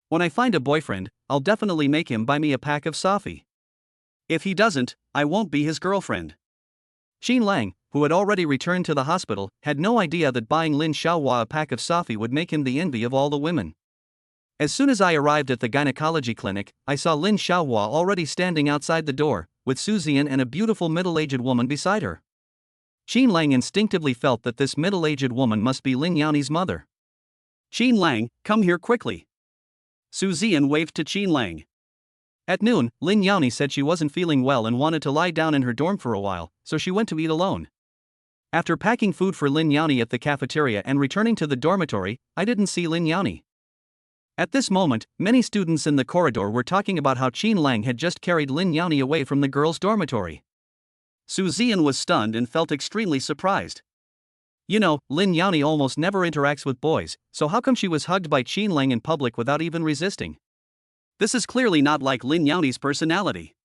When I find a boyfriend, I'll definitely make him buy me a pack of Sophie. If he doesn't, I won't be his girlfriend. Qin Lang, who had already returned to the hospital, had no idea that buying Lin Xiaohua a pack of Sophie would make him the envy of all the women. As soon as I arrived at the gynecology clinic, I saw Lin Xiaohua already standing outside the door, with Su Zian and a beautiful middle-aged woman beside her. Qin Lang instinctively felt that this middle-aged woman must be Lin Yaoni's mother. Qin Lang, come here quickly. Su Zian waved to Qin Lang. At noon, Lin Yaoni said she wasn't feeling well and wanted to lie down in her dorm for a while, so she went to eat alone. After packing food for Lin Yaoni at the cafeteria and returning to the dormitory, I didn't see Lin Yaoni. At this moment, many students in the corridor were talking about how Qin Lang had just carried Lin Yaoni away from the girls' dormitory. Su Zian was stunned and felt extremely surprised. You know, Lin Yaoni almost never interacts with boys, so how come she was hugged by Qin Lang in public without even resisting? This is clearly not like Lin Yaoni's personality.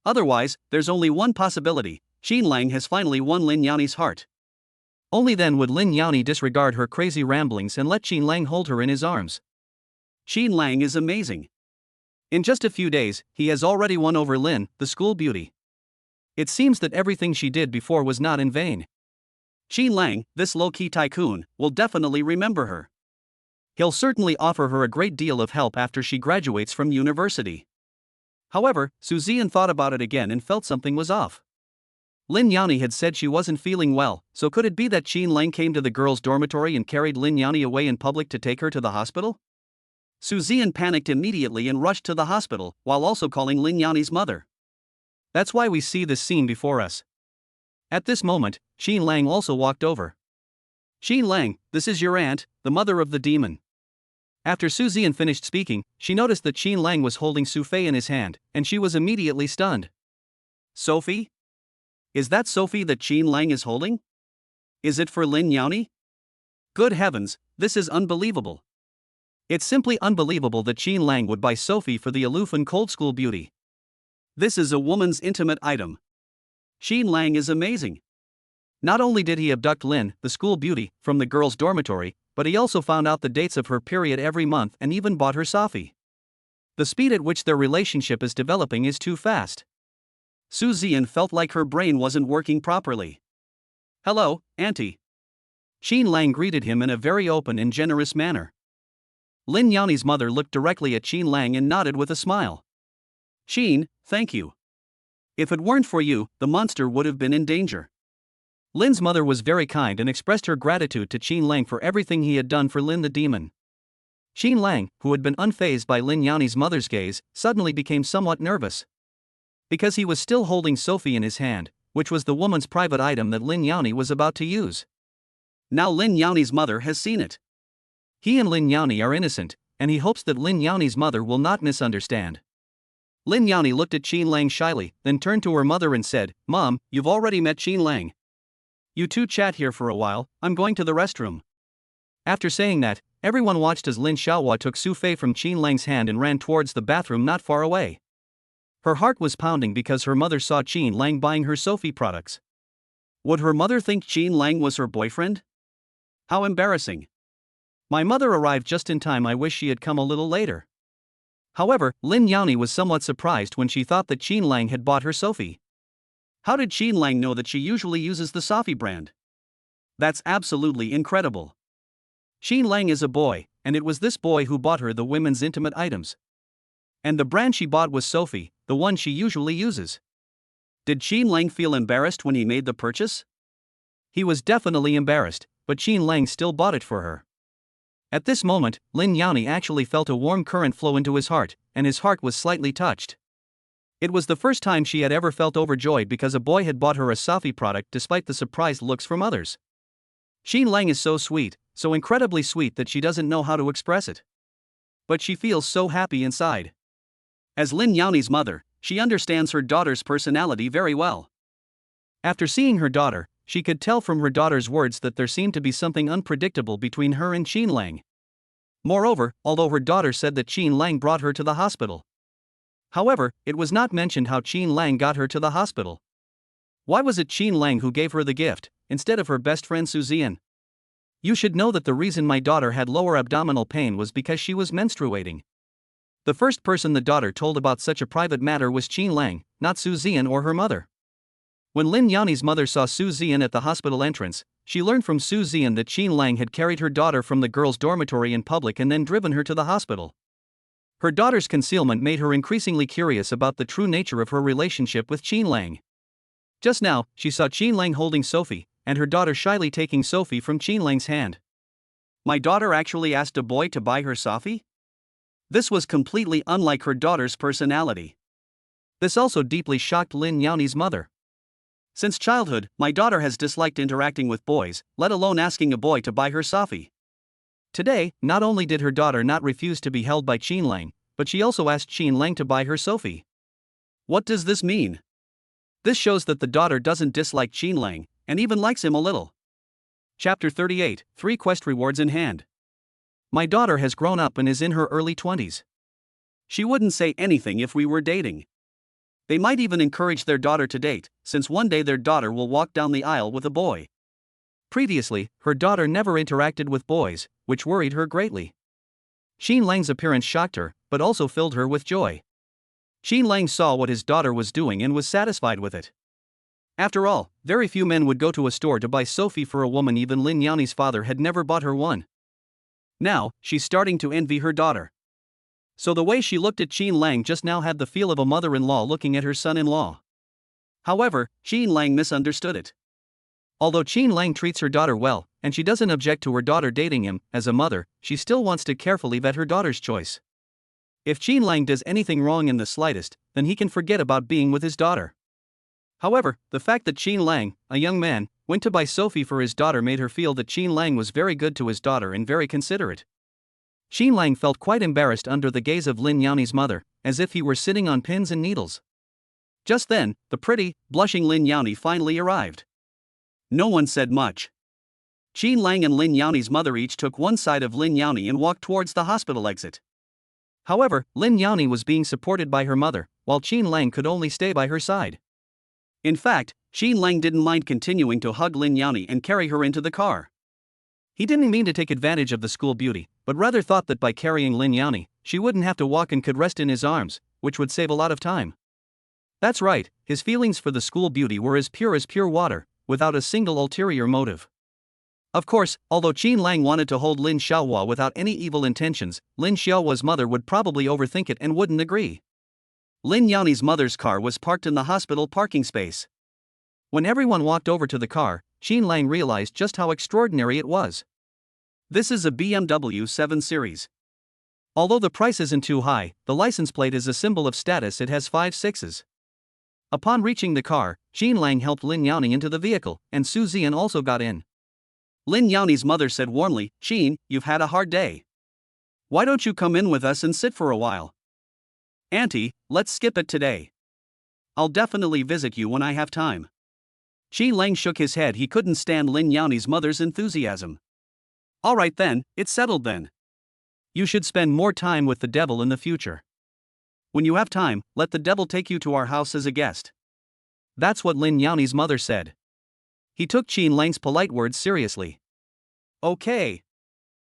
Otherwise, there's only one possibility, Qin Lang has finally won Lin Yao's heart. Only then would Lin Yao disregard her crazy ramblings and let Qin Lang hold her in his arms. Qin Lang is amazing. In just a few days, he has already won over Lin, the school beauty. It seems that everything she did before was not in vain. Qin Lang, this low-key tycoon, will definitely remember her. He'll certainly offer her a great deal of help after she graduates from university. However, Su Ziyan thought about it again and felt something was off. Lin Yao had said she wasn't feeling well, so could it be that Qin Lang came to the girls' dormitory and carried Lin Yao away in public to take her to the hospital? Su Ziyan panicked immediately and rushed to the hospital, while also calling Lin Yao's mother. That's why we see this scene before us. At this moment, Qin Lang also walked over. Qin Lang, this is your aunt, the mother of the demon. After Su Ziyan finished speaking, she noticed that Qin Lang was holding Su Fei in his hand, and she was immediately stunned. Sophie? Is that Sophie that Qin Lang is holding? Is it for Lin Yao? Good heavens, this is unbelievable. It's simply unbelievable that Qin Lang would buy Sophie for the aloof and cold school beauty. This is a woman's intimate item. Qin Lang is amazing. Not only did he abduct Lin, the school beauty, from the girls' dormitory, but he also found out the dates of her period every month and even bought her Sophie. The speed at which their relationship is developing is too fast. Su Ziyan felt like her brain wasn't working properly. Hello, Auntie. Qin Lang greeted him in a very open and generous manner. Lin Yao's mother looked directly at Qin Lang and nodded with a smile. Qin, thank you. If it weren't for you, the monster would have been in danger. Lin's mother was very kind and expressed her gratitude to Qin Lang for everything he had done for Lin the demon. Qin Lang, who had been unfazed by Lin Yao's mother's gaze, suddenly became somewhat nervous. Because he was still holding Sophie in his hand, which was the woman's private item that Lin Yao was about to use. Now Lin Yao's mother has seen it. He and Lin Yao are innocent, and he hopes that Lin Yao's mother will not misunderstand. Lin Yao looked at Qin Lang shyly, then turned to her mother and said, Mom, you've already met Qin Lang. You two chat here for a while, I'm going to the restroom. After saying that, everyone watched as Lin Xiaohua took Su Fei from Qin Lang's hand and ran towards the bathroom not far away. Her heart was pounding because her mother saw Qin Lang buying her Sophie products. Would her mother think Qin Lang was her boyfriend? How embarrassing. My mother arrived just in time. I wish she had come a little later. However, Lin Yao was somewhat surprised when she thought that Qin Lang had bought her Sophie. How did Qin Lang know that she usually uses the Sophie brand? That's absolutely incredible. Qin Lang is a boy, and it was this boy who bought her the women's intimate items. And the brand she bought was Sophie, the one she usually uses. Did Qin Lang feel embarrassed when he made the purchase? He was definitely embarrassed, but Qin Lang still bought it for her. At this moment, Lin Yao actually felt a warm current flow into his heart, and his heart was slightly touched. It was the first time she had ever felt overjoyed because a boy had bought her a Sophie product despite the surprised looks from others. Qin Lang is so sweet, so incredibly sweet that she doesn't know how to express it. But she feels so happy inside. As Lin Yao's mother, she understands her daughter's personality very well. After seeing her daughter, she could tell from her daughter's words that there seemed to be something unpredictable between her and Qin Lang. Moreover, although her daughter said that Qin Lang brought her to the hospital. However, it was not mentioned how Qin Lang got her to the hospital. Why was it Qin Lang who gave her the gift, instead of her best friend Su Ziyan? You should know that the reason my daughter had lower abdominal pain was because she was menstruating. The first person the daughter told about such a private matter was Qin Lang, not Su Ziyan or her mother. When Lin Yao's mother saw Su Ziyan at the hospital entrance, she learned from Su Ziyan that Qin Lang had carried her daughter from the girls' dormitory in public and then driven her to the hospital. Her daughter's concealment made her increasingly curious about the true nature of her relationship with Qin Lang. Just now, she saw Qin Lang holding Sophie, and her daughter shyly taking Sophie from Qin Lang's hand. My daughter actually asked a boy to buy her Sophie? This was completely unlike her daughter's personality. This also deeply shocked Lin Yao's mother. Since childhood, my daughter has disliked interacting with boys, let alone asking a boy to buy her Sophie. Today, not only did her daughter not refuse to be held by Qin Lang, but she also asked Qin Lang to buy her Sophie. What does this mean? This shows that the daughter doesn't dislike Qin Lang, and even likes him a little. Chapter 38, 3 Quest Rewards in Hand. My daughter has grown up and is in her early 20s. She wouldn't say anything if we were dating. They might even encourage their daughter to date, since one day their daughter will walk down the aisle with a boy. Previously, her daughter never interacted with boys, which worried her greatly. Xin Lang's appearance shocked her, but also filled her with joy. Xin Lang saw what his daughter was doing and was satisfied with it. After all, very few men would go to a store to buy Sophie for a woman. Even Lin Yani's father had never bought her one. Now, she's starting to envy her daughter. So the way she looked at Xin Lang just now had the feel of a mother-in-law looking at her son-in-law. However, Xin Lang misunderstood it. Although Xin Lang treats her daughter well, and she doesn't object to her daughter dating him, as a mother, she still wants to carefully vet her daughter's choice. If Xin Lang does anything wrong in the slightest, then he can forget about being with his daughter. However, the fact that Xin Lang, a young man, went to buy Sophie for his daughter made her feel that Xin Lang was very good to his daughter and very considerate. Xin Lang felt quite embarrassed under the gaze of Lin Yani's mother, as if he were sitting on pins and needles. Just then, the pretty, blushing Lin Yani finally arrived. No one said much. Xin Lang and Lin Yani's mother each took one side of Lin Yani and walked towards the hospital exit. However, Lin Yani was being supported by her mother, while Xin Lang could only stay by her side. In fact, Xin Lang didn't mind continuing to hug Lin Yani and carry her into the car. He didn't mean to take advantage of the school beauty, but rather thought that by carrying Lin Yani, she wouldn't have to walk and could rest in his arms, which would save a lot of time. That's right, his feelings for the school beauty were as pure water, without a single ulterior motive. Of course, although Xin Lang wanted to hold Lin Xiaohua without any evil intentions, Lin Xiaohua's mother would probably overthink it and wouldn't agree. Lin Yani's mother's car was parked in the hospital parking space. When everyone walked over to the car, Xin Lang realized just how extraordinary it was. This is a BMW 7 Series. Although the price isn't too high, the license plate is a symbol of status. It has 5 6s. Upon reaching the car, Xin Lang helped Lin Yani into the vehicle, and Su Zian also got in. Lin Yani's mother said warmly, "Xin, you've had a hard day. Why don't you come in with us and sit for a while? Auntie, let's skip it today. I'll definitely visit you when I have time." Xin Lang shook his head. He couldn't stand Lin Yani's mother's enthusiasm. "All right then, it's settled then. You should spend more time with the devil in the future. When you have time, let the devil take you to our house as a guest." That's what Lin Yani's mother said. He took Xin Lang's polite words seriously. Okay.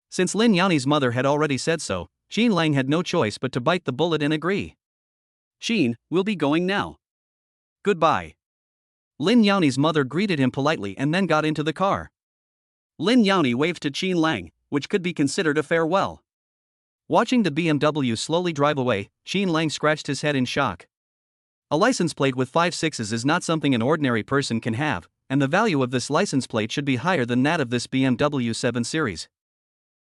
Since Lin Yani's mother had already said so, Xin Lang had no choice but to bite the bullet and agree. "Xin, we'll be going now. Goodbye." Lin Yani's mother greeted him politely and then got into the car. Lin Yani waved to Xin Lang, which could be considered a farewell. Watching the BMW slowly drive away, Xin Lang scratched his head in shock. A license plate with 5 6s is not something an ordinary person can have, and the value of this license plate should be higher than that of this BMW 7 Series.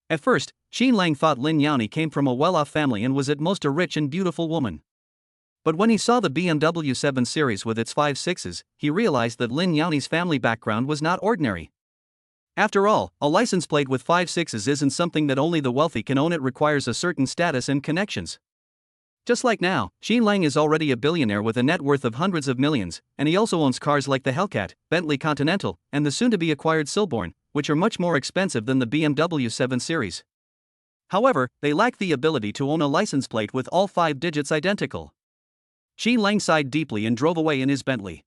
At first, Xin Lang thought Lin Yani came from a well-off family and was at most a rich and beautiful woman. But when he saw the BMW 7 Series with its 5 6s, he realized that Lin Yani's family background was not ordinary. After all, a license plate with 5 6s isn't something that only the wealthy can own. It requires a certain status and connections. Just like now, Xin Lang is already a billionaire with a net worth of hundreds of millions, and he also owns cars like the Hellcat, Bentley Continental, and the soon-to-be-acquired Silborn, which are much more expensive than the BMW 7 Series. However, they lack the ability to own a license plate with all 5 digits identical. Xin Lang sighed deeply and drove away in his Bentley.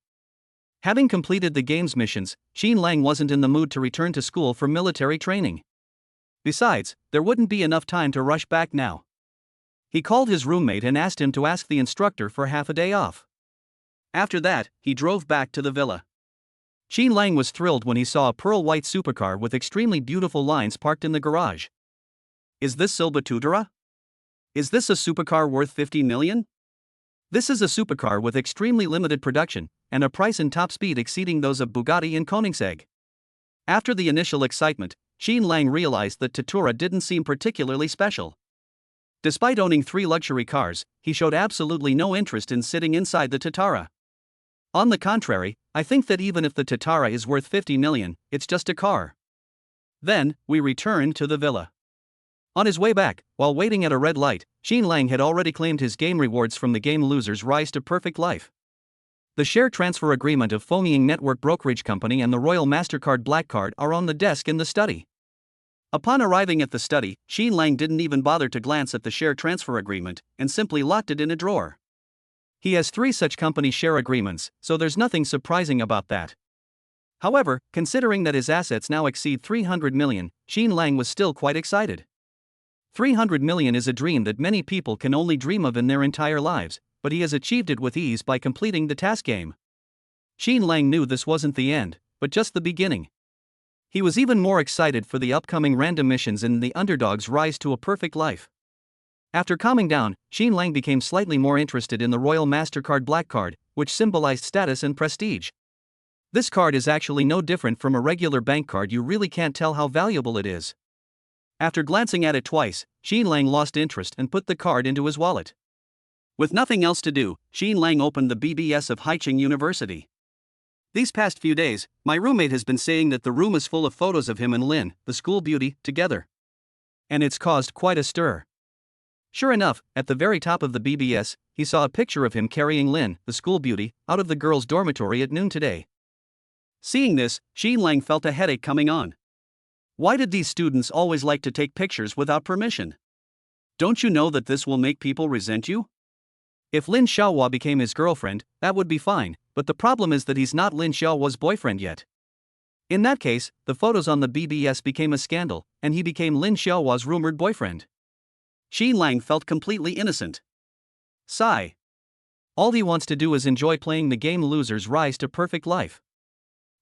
Having completed the game's missions, Xin Lang wasn't in the mood to return to school for military training. Besides, there wouldn't be enough time to rush back now. He called his roommate and asked him to ask the instructor for half a day off. After that, he drove back to the villa. Xin Lang was thrilled when he saw a pearl-white supercar with extremely beautiful lines parked in the garage. Is this Silba Tudora? Is this a supercar worth 50 million? This is a supercar with extremely limited production, and a price and top speed exceeding those of Bugatti and Koenigsegg. After the initial excitement, Xin Lang realized that Tatura didn't seem particularly special. Despite owning 3 luxury cars, he showed absolutely no interest in sitting inside the Tatara. On the contrary, I think that even if the Tatara is worth 50 million, it's just a car. Then, we returned to the villa. On his way back, while waiting at a red light, Xin Lang had already claimed his game rewards from the game Loser's Rise to Perfect Life. The share transfer agreement of Fongiying Network Brokerage Company and the Royal MasterCard Black Card are on the desk in the study. Upon arriving at the study, Xin Lang didn't even bother to glance at the share transfer agreement, and simply locked it in a drawer. He has 3 such company share agreements, so there's nothing surprising about that. However, considering that his assets now exceed 300 million, Xin Lang was still quite excited. 300 million is a dream that many people can only dream of in their entire lives, but he has achieved it with ease by completing the task game. Xin Lang knew this wasn't the end, but just the beginning. He was even more excited for the upcoming random missions in The Underdog's Rise to a Perfect Life. After calming down, Xin Lang became slightly more interested in the Royal MasterCard Black Card, which symbolized status and prestige. This card is actually no different from a regular bank card. You really can't tell how valuable it is. After glancing at it twice, Xin Lang lost interest and put the card into his wallet. With nothing else to do, Xin Lang opened the BBS of Haicheng University. These past few days, my roommate has been saying that the room is full of photos of him and Lin, the school beauty, together. And it's caused quite a stir. Sure enough, at the very top of the BBS, he saw a picture of him carrying Lin, the school beauty, out of the girls' dormitory at noon today. Seeing this, Xin Lang felt a headache coming on. Why did these students always like to take pictures without permission? Don't you know that this will make people resent you? If Lin Xiaohua became his girlfriend, that would be fine, but the problem is that he's not Lin Xiaohua's boyfriend yet. In that case, the photos on the BBS became a scandal, and he became Lin Xiaohua's rumored boyfriend. Xin Lang felt completely innocent. Sigh. All he wants to do is enjoy playing the game Loser's Rise to Perfect Life.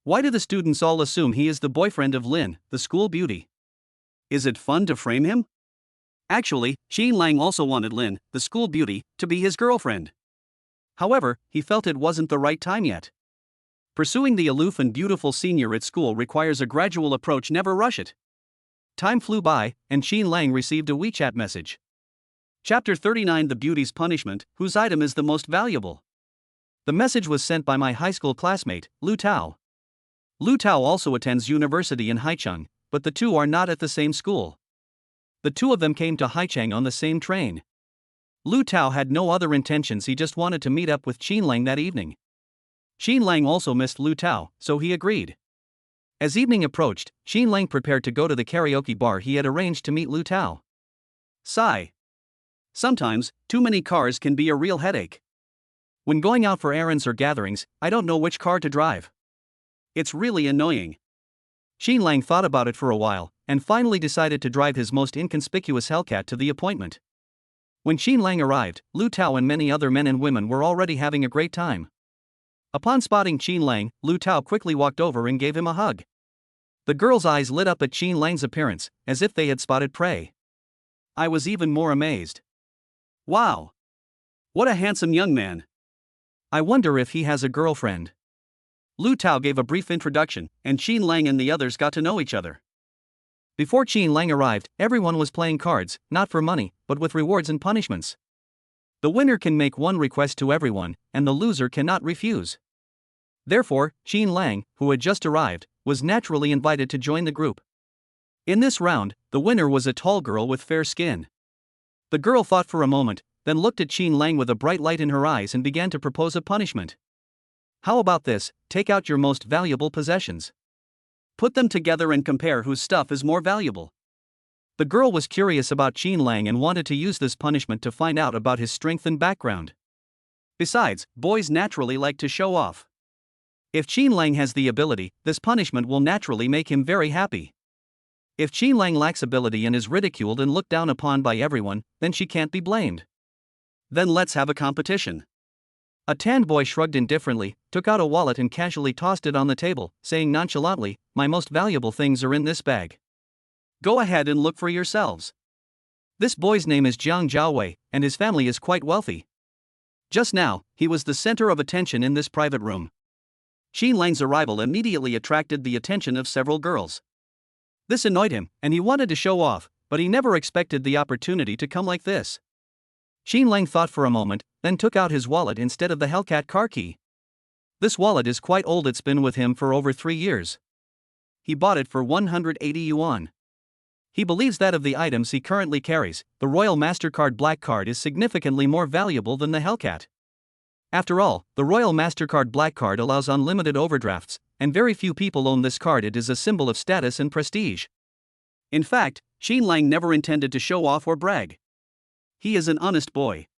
Why do the students all assume he is the boyfriend of Lin, the school beauty? Is it fun to frame him? Actually, Xin Lang also wanted Lin, the school beauty, to be his girlfriend. However, he felt it wasn't the right time yet. Pursuing the aloof and beautiful senior at school requires a gradual approach. Never rush it. Time flew by, and Xin Lang received a WeChat message. Chapter 39: The Beauty's Punishment. Whose item is the most valuable? The message was sent by my high school classmate, Lu Tao. Lu Tao also attends university in Haicheng, but the two are not at the same school. The two of them came to Haicheng on the same train. Lu Tao had no other intentions, he just wanted to meet up with Xin Lang that evening. Xin Lang also missed Lu Tao, so he agreed. As evening approached, Xin Lang prepared to go to the karaoke bar he had arranged to meet Lu Tao. Sigh. Sometimes, too many cars can be a real headache. When going out for errands or gatherings, I don't know which car to drive. It's really annoying. Xin Lang thought about it for a while, and finally decided to drive his most inconspicuous Hellcat to the appointment. When Xin Lang arrived, Lu Tao and many other men and women were already having a great time. Upon spotting Xin Lang, Lu Tao quickly walked over and gave him a hug. The girls' eyes lit up at Xin Lang's appearance, as if they had spotted prey. I was even more amazed. Wow! What a handsome young man. I wonder if he has a girlfriend. Lu Tao gave a brief introduction, and Xin Lang and the others got to know each other. Before Xin Lang arrived, everyone was playing cards, not for money, but with rewards and punishments. The winner can make one request to everyone, and the loser cannot refuse. Therefore, Xin Lang, who had just arrived, was naturally invited to join the group. In this round, the winner was a tall girl with fair skin. The girl thought for a moment, then looked at Xin Lang with a bright light in her eyes and began to propose a punishment. How about this? Take out your most valuable possessions. Put them together and compare whose stuff is more valuable. The girl was curious about Xin Lang and wanted to use this punishment to find out about his strength and background. Besides, boys naturally like to show off. If Xin Lang has the ability, this punishment will naturally make him very happy. If Xin Lang lacks ability and is ridiculed and looked down upon by everyone, then she can't be blamed. Then let's have a competition. A tanned boy shrugged indifferently, took out a wallet and casually tossed it on the table, saying nonchalantly, "My most valuable things are in this bag. Go ahead and look for yourselves." This boy's name is Jiang Jiaowei, and his family is quite wealthy. Just now, he was the center of attention in this private room. Xin Lang's arrival immediately attracted the attention of several girls. This annoyed him, and he wanted to show off, but he never expected the opportunity to come like this. Xin Lang thought for a moment, then took out his wallet instead of the Hellcat car key. This wallet is quite old, it's been with him for over 3 years. He bought it for 180 yuan. He believes that of the items he currently carries, the Royal MasterCard Black Card is significantly more valuable than the Hellcat. After all, the Royal MasterCard Black Card allows unlimited overdrafts, and very few people own this card. It is a symbol of status and prestige. In fact, Xin Lang never intended to show off or brag. He is an honest boy.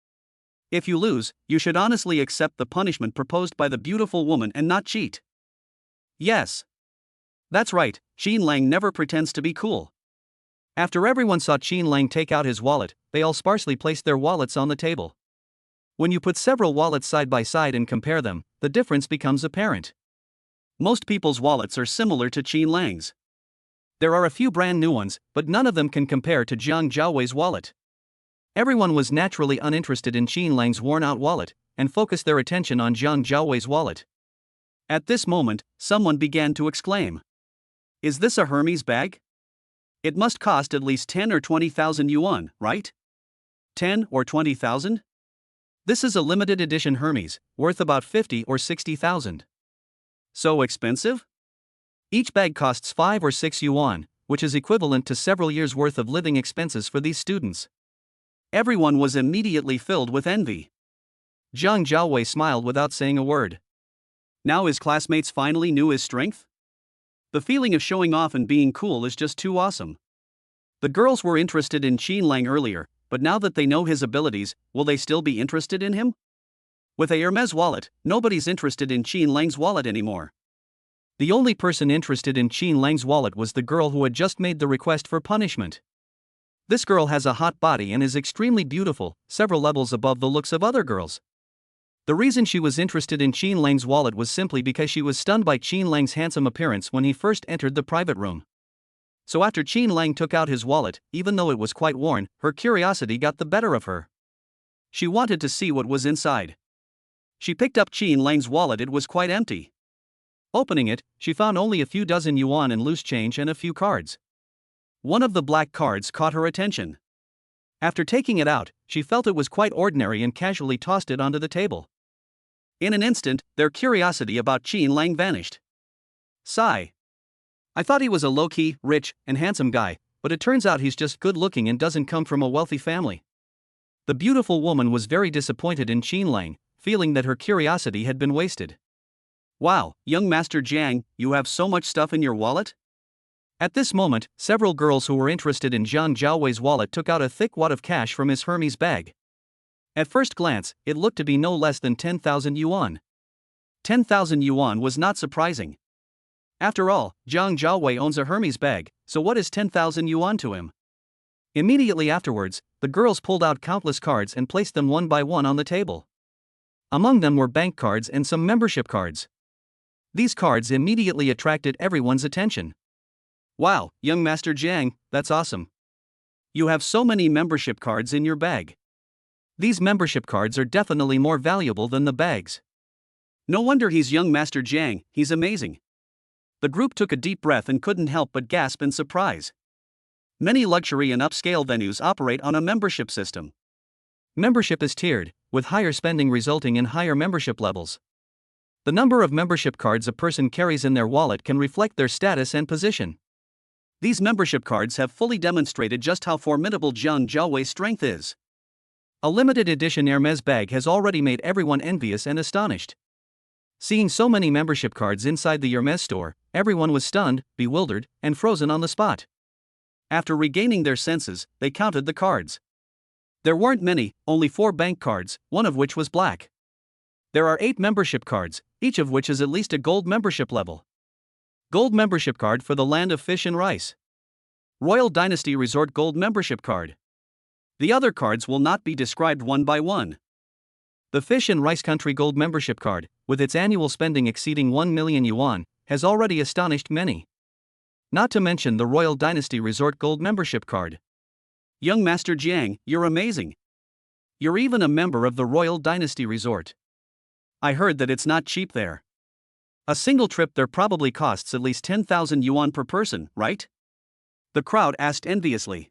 If you lose, you should honestly accept the punishment proposed by the beautiful woman and not cheat. Yes. That's right, Qin Lang never pretends to be cool. After everyone saw Qin Lang take out his wallet, they all sparsely placed their wallets on the table. When you put several wallets side by side and compare them, the difference becomes apparent. Most people's wallets are similar to Qin Lang's. There are a few brand new ones, but none of them can compare to Jiang Zhaowei's wallet. Everyone was naturally uninterested in Qin Lang's worn-out wallet, and focused their attention on Jiang Zhaowei's wallet. At this moment, someone began to exclaim. Is this a Hermes bag? It must cost at least 10 or 20,000 yuan, right? 10 or 20,000? This is a limited edition Hermes, worth about 50 or 60,000. So expensive? Each bag costs 5 or 6 yuan, which is equivalent to several years' worth of living expenses for these students. Everyone was immediately filled with envy. Jiang Zhaowei smiled without saying a word. Now his classmates finally knew his strength? The feeling of showing off and being cool is just too awesome. The girls were interested in Qin Lang earlier, but now that they know his abilities, will they still be interested in him? With a Hermes wallet, nobody's interested in Qin Lang's wallet anymore. The only person interested in Qin Lang's wallet was the girl who had just made the request for punishment. This girl has a hot body and is extremely beautiful, several levels above the looks of other girls. The reason she was interested in Qin Lang's wallet was simply because she was stunned by Qin Lang's handsome appearance when he first entered the private room. So after Qin Lang took out his wallet, even though it was quite worn, her curiosity got the better of her. She wanted to see what was inside. She picked up Qin Lang's wallet. It was quite empty. Opening it, she found only a few dozen yuan in loose change and a few cards. One of the black cards caught her attention. After taking it out, she felt it was quite ordinary and casually tossed it onto the table. In an instant, their curiosity about Qin Lang vanished. Sigh. I thought he was a low-key, rich, and handsome guy, but it turns out he's just good-looking and doesn't come from a wealthy family. The beautiful woman was very disappointed in Qin Lang, feeling that her curiosity had been wasted. Wow, young Master Jiang, you have so much stuff in your wallet? At this moment, several girls who were interested in Jiang Zhaowei's wallet took out a thick wad of cash from his Hermes bag. At first glance, it looked to be no less than 10,000 yuan. 10,000 yuan was not surprising. After all, Jiang Zhaowei owns a Hermes bag, so what is 10,000 yuan to him? Immediately afterwards, the girls pulled out countless cards and placed them one by one on the table. Among them were bank cards and some membership cards. These cards immediately attracted everyone's attention. Wow, young Master Jiang, that's awesome. You have so many membership cards in your bag. These membership cards are definitely more valuable than the bags. No wonder he's young Master Jiang, he's amazing. The group took a deep breath and couldn't help but gasp in surprise. Many luxury and upscale venues operate on a membership system. Membership is tiered, with higher spending resulting in higher membership levels. The number of membership cards a person carries in their wallet can reflect their status and position. These membership cards have fully demonstrated just how formidable Jiang Zhaowei's strength is. A limited edition Hermes bag has already made everyone envious and astonished. Seeing so many membership cards inside the Hermes store, everyone was stunned, bewildered, and frozen on the spot. After regaining their senses, they counted the cards. There weren't many, only 4 bank cards, one of which was black. There are 8 membership cards, each of which is at least a gold membership level. Gold membership card for the Land of Fish and Rice. Royal Dynasty Resort Gold membership card. The other cards will not be described one by one. The Fish and Rice Country Gold membership card, with its annual spending exceeding 1 million yuan, has already astonished many. Not to mention the Royal Dynasty Resort Gold membership card. Young Master Jiang, you're amazing. You're even a member of the Royal Dynasty Resort. I heard that it's not cheap there. A single trip there probably costs at least 10,000 yuan per person, right? The crowd asked enviously.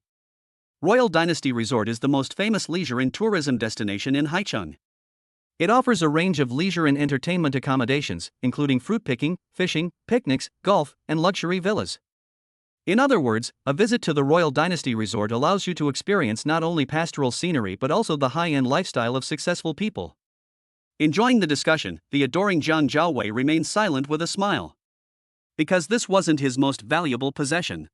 Royal Dynasty Resort is the most famous leisure and tourism destination in Haicheng. It offers a range of leisure and entertainment accommodations, including fruit picking, fishing, picnics, golf, and luxury villas. In other words, a visit to the Royal Dynasty Resort allows you to experience not only pastoral scenery but also the high-end lifestyle of successful people. Enjoying the discussion, the adoring Jiang Zhaowei remained silent with a smile. Because this wasn't his most valuable possession.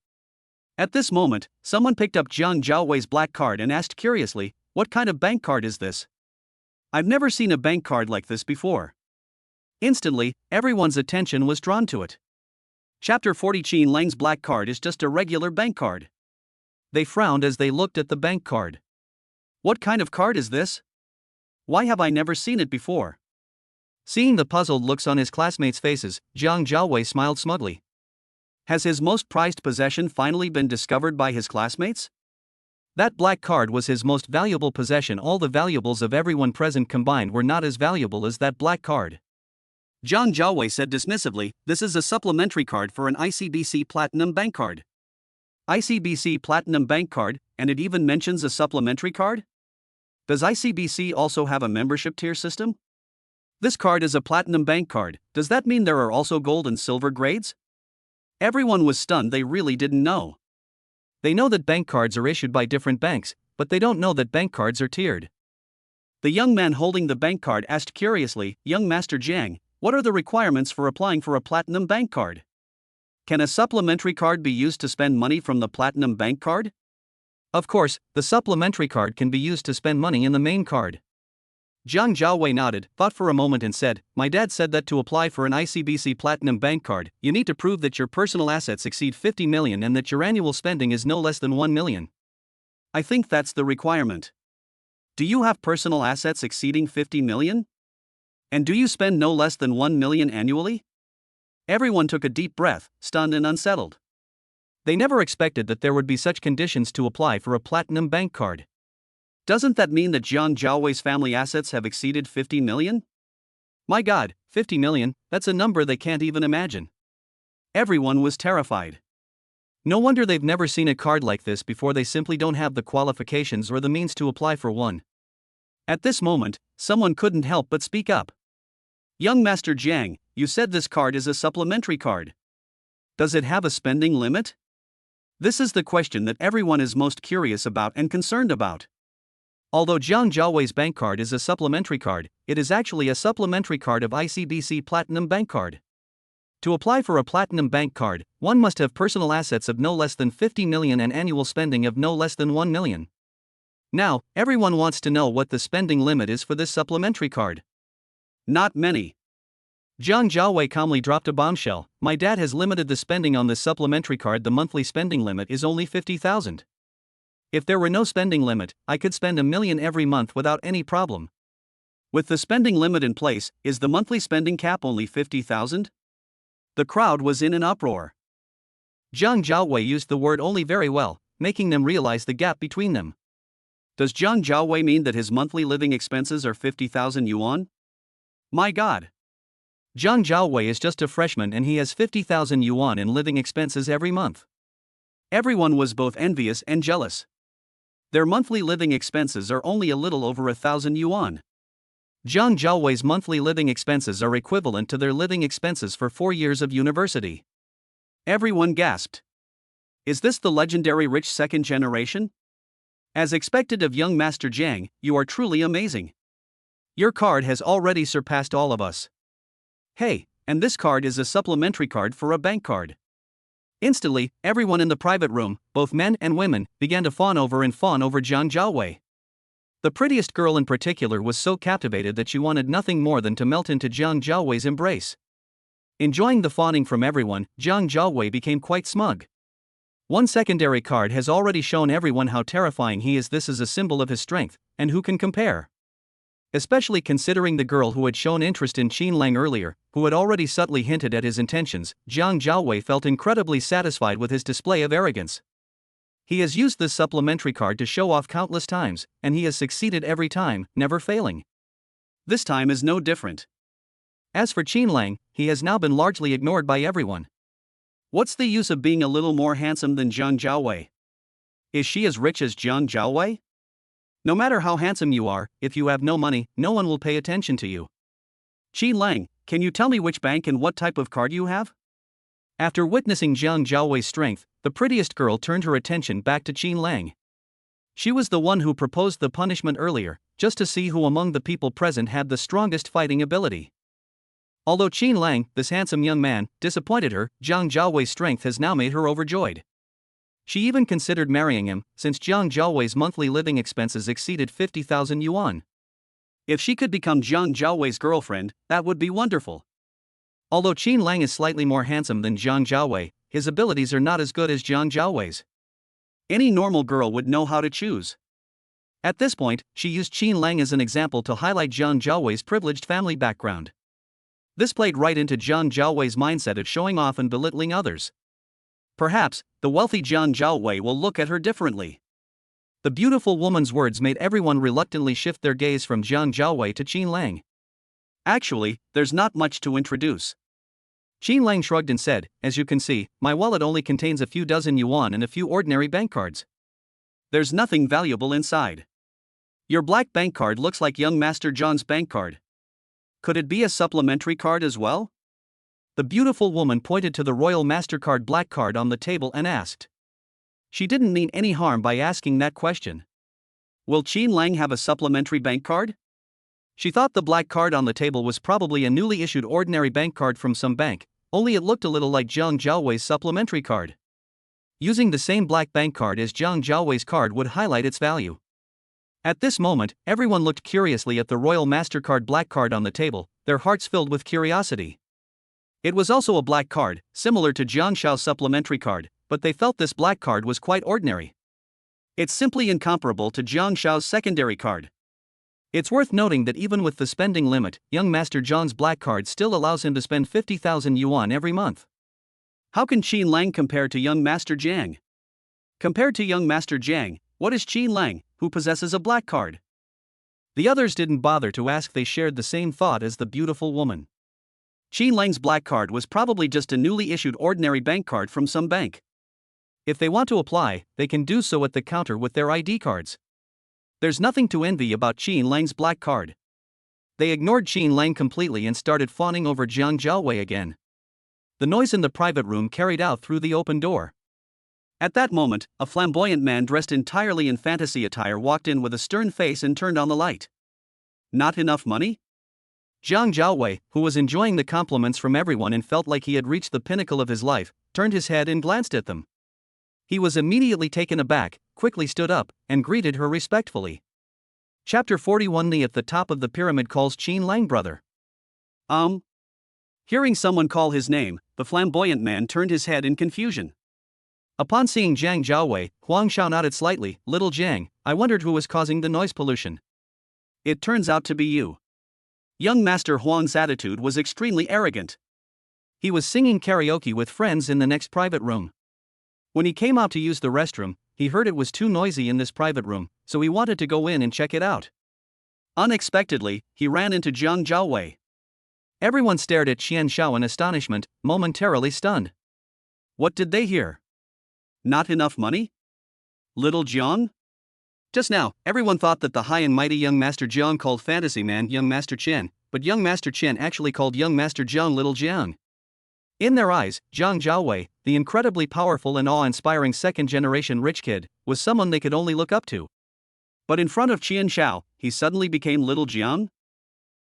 At this moment, someone picked up Jiang Zhaowei's black card and asked curiously, "What kind of bank card is this?" I've never seen a bank card like this before. Instantly, everyone's attention was drawn to it. Chapter 40 Qin Lang's black card is just a regular bank card. They frowned as they looked at the bank card. What kind of card is this? Why have I never seen it before? Seeing the puzzled looks on his classmates' faces, Jiang Jiaowei smiled smugly. Has his most prized possession finally been discovered by his classmates? That black card was his most valuable possession. All the valuables of everyone present combined were not as valuable as that black card. Jiang Jiaowei said dismissively, this is a supplementary card for an ICBC Platinum Bank Card. ICBC Platinum Bank Card, and it even mentions a supplementary card? Does ICBC also have a membership tier system? This card is a Platinum Bank Card, does that mean there are also gold and silver grades? Everyone was stunned, they really didn't know. They know that bank cards are issued by different banks, but they don't know that bank cards are tiered. The young man holding the bank card asked curiously, Young Master Jiang, what are the requirements for applying for a Platinum Bank Card? Can a supplementary card be used to spend money from the Platinum Bank Card? Of course, the supplementary card can be used to spend money in the main card. Jiang Jiaowei nodded, thought for a moment and said, My dad said that to apply for an ICBC Platinum Bank Card, you need to prove that your personal assets exceed 50 million and that your annual spending is no less than 1 million. I think that's the requirement. Do you have personal assets exceeding 50 million? And do you spend no less than 1 million annually? Everyone took a deep breath, stunned and unsettled. They never expected that there would be such conditions to apply for a Platinum Bank Card. Doesn't that mean that Jiang Jiaowei's family assets have exceeded 50 million? My God, 50 million, that's a number they can't even imagine. Everyone was terrified. No wonder they've never seen a card like this before, they simply don't have the qualifications or the means to apply for one. At this moment, someone couldn't help but speak up. Young Master Jiang, you said this card is a supplementary card. Does it have a spending limit? This is the question that everyone is most curious about and concerned about. Although Jiang Jiaowei's bank card is a supplementary card, it is actually a supplementary card of ICBC Platinum Bank Card. To apply for a Platinum Bank Card, one must have personal assets of no less than 50 million and annual spending of no less than 1 million. Now, everyone wants to know what the spending limit is for this supplementary card. Not many. Jiang Jiaowei calmly dropped a bombshell. My dad has limited the spending on this supplementary card. The monthly spending limit is only 50,000. If there were no spending limit, I could spend 1 million every month without any problem. With the spending limit in place, is the monthly spending cap only 50,000? The crowd was in an uproar. Jiang Jiaowei used the word only very well, making them realize the gap between them. Does Jiang Jiaowei mean that his monthly living expenses are 50,000 yuan? My God! Jiang Jiaowei is just a freshman and he has 50,000 yuan in living expenses every month. Everyone was both envious and jealous. Their monthly living expenses are only a little over 1,000 yuan. Jiang Jiaowei's monthly living expenses are equivalent to their living expenses for 4 years of university. Everyone gasped. Is this the legendary rich second generation? As expected of young Master Jiang, you are truly amazing. Your card has already surpassed all of us. Hey, and this card is a supplementary card for a bank card. Instantly, everyone in the private room, both men and women, began to fawn over Jiang Jiaowei. The prettiest girl in particular was so captivated that she wanted nothing more than to melt into Jiang Jiaowei's embrace. Enjoying the fawning from everyone, Jiang Jiaowei became quite smug. One secondary card has already shown everyone how terrifying he is. This is a symbol of his strength, and who can compare? Especially considering the girl who had shown interest in Qin Lang earlier, who had already subtly hinted at his intentions, Jiang Jiaowei felt incredibly satisfied with his display of arrogance. He has used this supplementary card to show off countless times, and he has succeeded every time, never failing. This time is no different. As for Qin Lang, he has now been largely ignored by everyone. What's the use of being a little more handsome than Jiang Jiaowei? Is she as rich as Jiang Jiaowei? No matter how handsome you are, if you have no money, no one will pay attention to you. Qin Lang, can you tell me which bank and what type of card you have? After witnessing Jiang Jiaowei's strength, the prettiest girl turned her attention back to Qin Lang. She was the one who proposed the punishment earlier, just to see who among the people present had the strongest fighting ability. Although Qin Lang, this handsome young man, disappointed her, Jiang Jiaowei's strength has now made her overjoyed. She even considered marrying him, since Jiang Jiaowei's monthly living expenses exceeded 50,000 yuan. If she could become Jiang Jiaowei's girlfriend, that would be wonderful. Although Qin Lang is slightly more handsome than Jiang Jiaowei, his abilities are not as good as Jiang Jiaowei's. Any normal girl would know how to choose. At this point, she used Qin Lang as an example to highlight Jiang Jiaowei's privileged family background. This played right into Jiang Jiaowei's mindset of showing off and belittling others. Perhaps, the wealthy Jiang Jiaowei will look at her differently. The beautiful woman's words made everyone reluctantly shift their gaze from Jiang Jiaowei to Qin Lang. Actually, there's not much to introduce. Qin Lang shrugged and said, "As you can see, my wallet only contains a few dozen yuan and a few ordinary bank cards. There's nothing valuable inside. Your black bank card looks like young Master John's bank card. Could it be a supplementary card as well?" The beautiful woman pointed to the Royal MasterCard black card on the table and asked. She didn't mean any harm by asking that question. Will Qin Lang have a supplementary bank card? She thought the black card on the table was probably a newly issued ordinary bank card from some bank, only it looked a little like Jiang Jiaowei's supplementary card. Using the same black bank card as Jiang Jiaowei's card would highlight its value. At this moment, everyone looked curiously at the Royal MasterCard black card on the table, their hearts filled with curiosity. It was also a black card, similar to Jiang Shao's supplementary card, but they felt this black card was quite ordinary. It's simply incomparable to Jiang Shao's secondary card. It's worth noting that even with the spending limit, young Master John's black card still allows him to spend 50,000 yuan every month. How can Qin Lang compare to young Master Jiang? Compared to young Master Jiang, what is Qin Lang, who possesses a black card? The others didn't bother to ask, they shared the same thought as the beautiful woman. Qin Lang's black card was probably just a newly issued ordinary bank card from some bank. If they want to apply, they can do so at the counter with their ID cards. There's nothing to envy about Qin Lang's black card. They ignored Qin Lang completely and started fawning over Jiang Jiaowei again. The noise in the private room carried out through the open door. At that moment, a flamboyant man dressed entirely in fantasy attire walked in with a stern face and turned on the light. Not enough money? Jiang Jiaowei, who was enjoying the compliments from everyone and felt like he had reached the pinnacle of his life, turned his head and glanced at them. He was immediately taken aback, quickly stood up, and greeted her respectfully. Chapter 41. Ni at the top of the pyramid calls Qin Lang brother. Hearing someone call his name, the flamboyant man turned his head in confusion. Upon seeing Jiang Jiaowei, Huang Xiao nodded slightly. "Little Jiang, I wondered who was causing the noise pollution." It turns out to be you. Young Master Huang's attitude was extremely arrogant. He was singing karaoke with friends in the next private room. When he came out to use the restroom, he heard it was too noisy in this private room, so he wanted to go in and check it out. Unexpectedly, he ran into Jiang Jiaowei. Everyone stared at Qian Shao in astonishment, momentarily stunned. What did they hear? Not enough money? Little Jiang? Just now, everyone thought that the high and mighty young Master Jiang called Fantasy Man young Master Qian, but young Master Qian actually called young Master Jiang Little Jiang. In their eyes, Jiang Jiaowei, the incredibly powerful and awe-inspiring second-generation rich kid, was someone they could only look up to. But in front of Qian Shao, he suddenly became Little Jiang?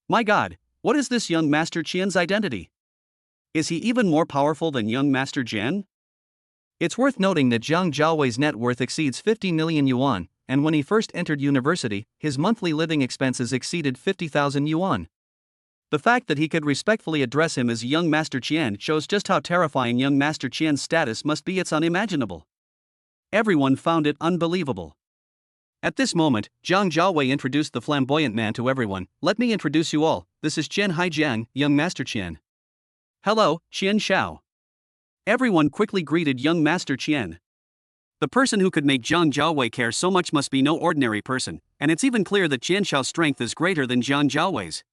My God, what is this young Master Qian's identity? Is he even more powerful than young Master Jian? It's worth noting that Jiang Jiaowei's net worth exceeds 50 million yuan, and when he first entered university, his monthly living expenses exceeded 50,000 yuan. The fact that he could respectfully address him as young Master Qian shows just how terrifying young Master Qian's status must be. It's unimaginable. Everyone found it unbelievable. At this moment, Jiang Jiaowei introduced the flamboyant man to everyone. "Let me introduce you all, this is Qian Haijiang, young Master Qian." "Hello, Qian Shao." Everyone quickly greeted young Master Qian. The person who could make Jiang Jiaowei care so much must be no ordinary person, and it's even clear that Qian Shao's strength is greater than Jiang Jiaowei's.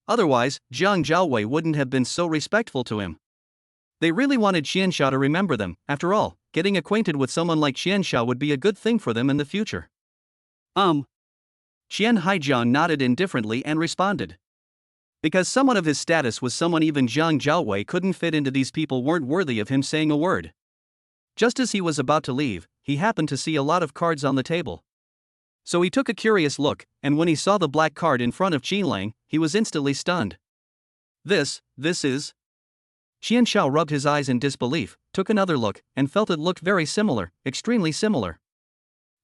Otherwise, Jiang Jiaowei wouldn't have been so respectful to him. They really wanted Qian Shao to remember them. After all, getting acquainted with someone like Qian Shao would be a good thing for them in the future. Qian Haijiang nodded indifferently and responded. Because someone of his status was someone even Jiang Jiaowei couldn't fit into, these people weren't worthy of him saying a word. Just as he was about to leave, he happened to see a lot of cards on the table. So he took a curious look, and when he saw the black card in front of Qin Lang, he was instantly stunned. This is... Qian Shao rubbed his eyes in disbelief, took another look, and felt it looked very similar, extremely similar.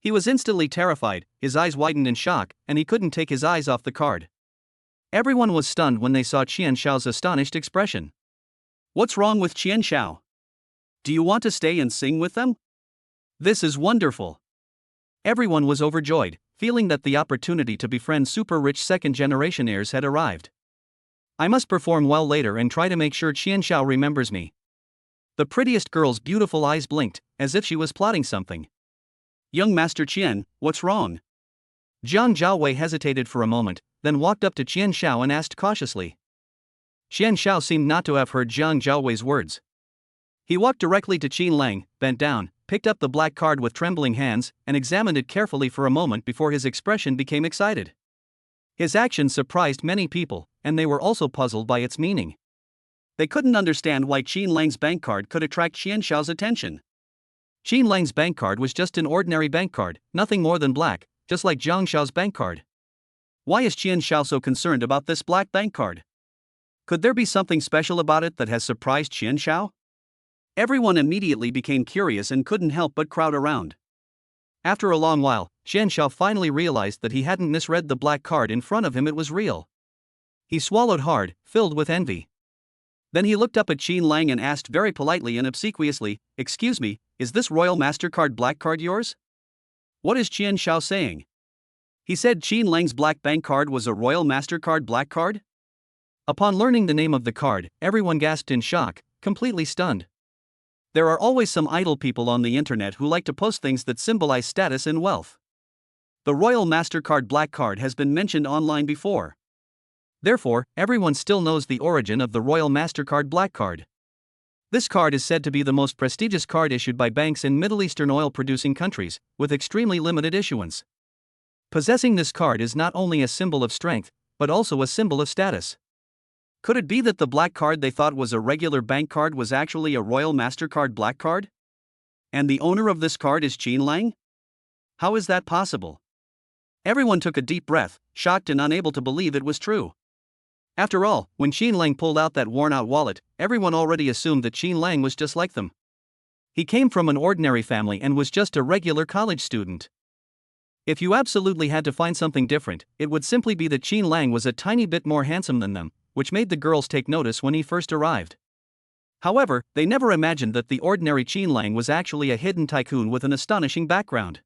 He was instantly terrified, his eyes widened in shock, and he couldn't take his eyes off the card. Everyone was stunned when they saw Qian Xiao's astonished expression. What's wrong with Qian Xiao? Do you want to stay and sing with them? This is wonderful. Everyone was overjoyed, feeling that the opportunity to befriend super-rich second-generation heirs had arrived. I must perform well later and try to make sure Qian Xiao remembers me. The prettiest girl's beautiful eyes blinked, as if she was plotting something. Young Master Qian, what's wrong? Jiang Zhaowei hesitated for a moment, then walked up to Qian Xiao and asked cautiously. Qian Xiao seemed not to have heard Jiang Zhaowei's words. He walked directly to Qin Lang, bent down, picked up the black card with trembling hands, and examined it carefully for a moment before his expression became excited. His actions surprised many people, and they were also puzzled by its meaning. They couldn't understand why Qin Lang's bank card could attract Qian Xiao's attention. Qin Lang's bank card was just an ordinary bank card, nothing more than black, just like Jiang Xiao's bank card. Why is Qian Xiao so concerned about this black bank card? Could there be something special about it that has surprised Qian Xiao? Everyone immediately became curious and couldn't help but crowd around. After a long while, Qian Xiao finally realized that he hadn't misread the black card in front of him, it was real. He swallowed hard, filled with envy. Then he looked up at Qin Lang and asked very politely and obsequiously, "Excuse me, is this Royal MasterCard black card yours?" What is Qian Xiao saying? He said Qin Lang's black bank card was a Royal MasterCard black card? Upon learning the name of the card, everyone gasped in shock, completely stunned. There are always some idle people on the internet who like to post things that symbolize status and wealth. The Royal MasterCard black card has been mentioned online before. Therefore, everyone still knows the origin of the Royal MasterCard black card. This card is said to be the most prestigious card issued by banks in Middle Eastern oil-producing countries, with extremely limited issuance. Possessing this card is not only a symbol of strength, but also a symbol of status. Could it be that the black card they thought was a regular bank card was actually a Royal MasterCard black card? And the owner of this card is Qin Lang? How is that possible? Everyone took a deep breath, shocked and unable to believe it was true. After all, when Qin Lang pulled out that worn-out wallet, everyone already assumed that Qin Lang was just like them. He came from an ordinary family and was just a regular college student. If you absolutely had to find something different, it would simply be that Qin Lang was a tiny bit more handsome than them, which made the girls take notice when he first arrived. However, they never imagined that the ordinary Qin Lang was actually a hidden tycoon with an astonishing background.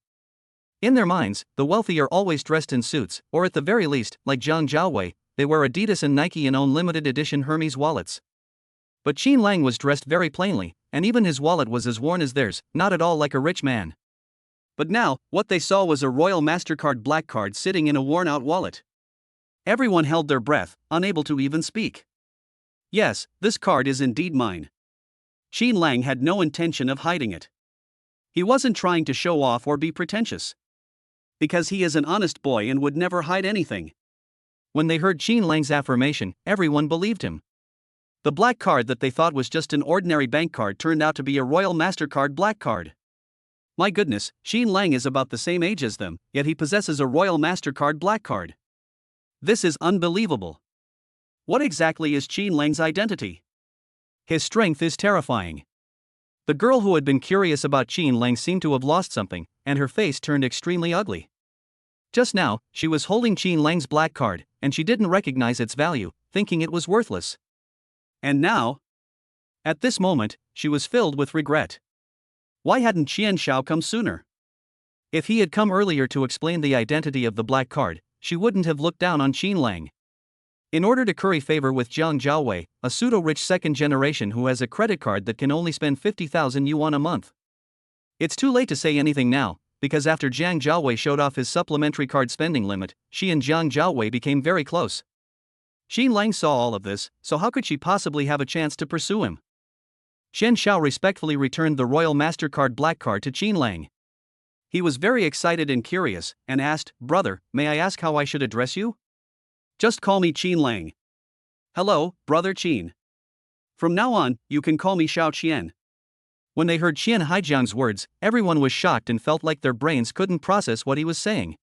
In their minds, the wealthy are always dressed in suits, or at the very least, like Jiang Zhaowei, they wear Adidas and Nike and own limited edition Hermes wallets. But Qin Lang was dressed very plainly, and even his wallet was as worn as theirs, not at all like a rich man. But now, what they saw was a Royal MasterCard black card sitting in a worn-out wallet. Everyone held their breath, unable to even speak. Yes, this card is indeed mine. Qin Lang had no intention of hiding it. He wasn't trying to show off or be pretentious. Because he is an honest boy and would never hide anything. When they heard Qin Lang's affirmation, everyone believed him. The black card that they thought was just an ordinary bank card turned out to be a Royal MasterCard black card. My goodness, Qin Lang is about the same age as them, yet he possesses a Royal MasterCard black card. This is unbelievable. What exactly is Qin Lang's identity? His strength is terrifying. The girl who had been curious about Qin Lang seemed to have lost something, and her face turned extremely ugly. Just now, she was holding Qin Lang's black card, and she didn't recognize its value, thinking it was worthless. And now? At this moment, she was filled with regret. Why hadn't Qian Xiao come sooner? If he had come earlier to explain the identity of the black card, she wouldn't have looked down on Qin Lang. In order to curry favor with Jiang Zhaowei, a pseudo-rich second generation who has a credit card that can only spend 50,000 yuan a month. It's too late to say anything now, because after Jiang Zhaowei showed off his supplementary card spending limit, she and Jiang Zhaowei became very close. Qin Lang saw all of this, so how could she possibly have a chance to pursue him? Qian Xiao respectfully returned the Royal MasterCard black card to Qin Lang. He was very excited and curious, and asked, "Brother, may I ask how I should address you?" Just call me Qin Lang. Hello, Brother Qin. From now on, you can call me Xiao Qian. When they heard Qian Haijiang's words, everyone was shocked and felt like their brains couldn't process what he was saying.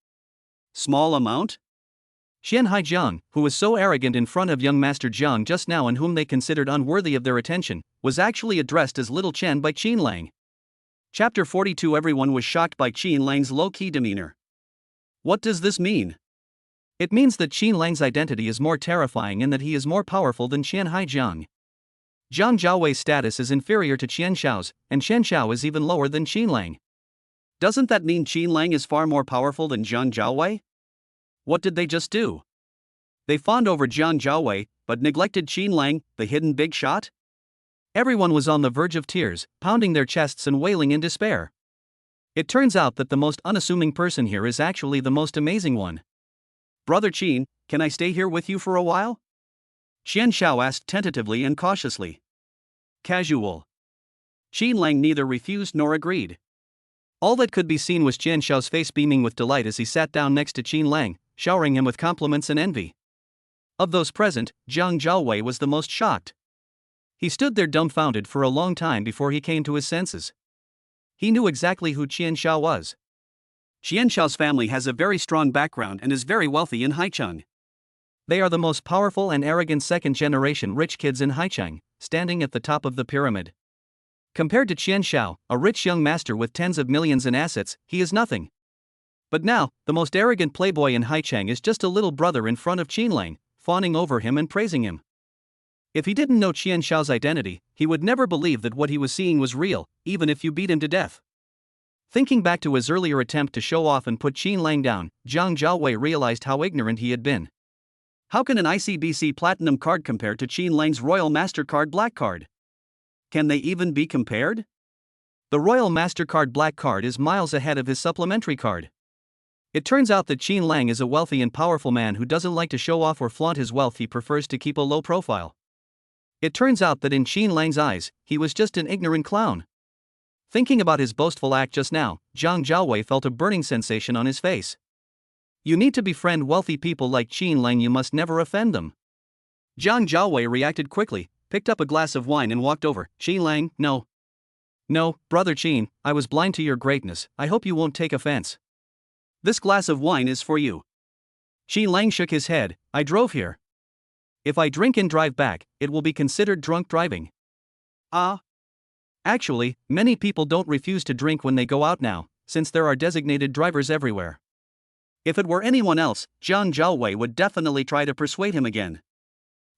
Small amount? Qian Haijiang, who was so arrogant in front of young Master Jiang just now and whom they considered unworthy of their attention, was actually addressed as Little Chen by Qin Lang. Chapter 42. Everyone was shocked by Qin Lang's low-key demeanor. What does this mean? It means that Qin Lang's identity is more terrifying and that he is more powerful than Qian Haijiang. Zhang Zhaowei's status is inferior to Qian Xiao's, and Qian Xiao is even lower than Qin Lang. Doesn't that mean Qin Lang is far more powerful than Zhang Zhaowei? What did they just do? They fawned over Zhang Zhaowei, but neglected Qin Lang, the hidden big shot? Everyone was on the verge of tears, pounding their chests and wailing in despair. It turns out that the most unassuming person here is actually the most amazing one. Brother Qin, can I stay here with you for a while? Qian Xiao asked tentatively and cautiously. Casual. Qin Lang neither refused nor agreed. All that could be seen was Qian Xiao's face beaming with delight as he sat down next to Qin Lang, showering him with compliments and envy. Of those present, Zhang Zhaowei was the most shocked. He stood there dumbfounded for a long time before he came to his senses. He knew exactly who Qian Xiao was. Qian Xiao's family has a very strong background and is very wealthy in Haicheng. They are the most powerful and arrogant second-generation rich kids in Haicheng, standing at the top of the pyramid. Compared to Qian Xiao, a rich young master with tens of millions in assets, he is nothing. But now, the most arrogant playboy in Haicheng is just a little brother in front of Qin Lang, fawning over him and praising him. If he didn't know Qian Xiao's identity, he would never believe that what he was seeing was real, even if you beat him to death. Thinking back to his earlier attempt to show off and put Qin Lang down, Zhang Zhaowei realized how ignorant he had been. How can an ICBC Platinum card compare to Qin Lang's Royal MasterCard Black card? Can they even be compared? The Royal MasterCard Black card is miles ahead of his supplementary card. It turns out that Qin Lang is a wealthy and powerful man who doesn't like to show off or flaunt his wealth. He prefers to keep a low profile. It turns out that in Qin Lang's eyes, he was just an ignorant clown. Thinking about his boastful act just now, Zhang Zhaowei felt a burning sensation on his face. You need to befriend wealthy people like Qin Lang, you must never offend them. Zhang Zhaowei reacted quickly, picked up a glass of wine and walked over. Qin Lang, no. No, brother Qin, I was blind to your greatness, I hope you won't take offense. This glass of wine is for you. Qin Lang shook his head. I drove here. If I drink and drive back, it will be considered drunk driving. Actually, many people don't refuse to drink when they go out now, since there are designated drivers everywhere. If it were anyone else, Zhang Zhaowei would definitely try to persuade him again.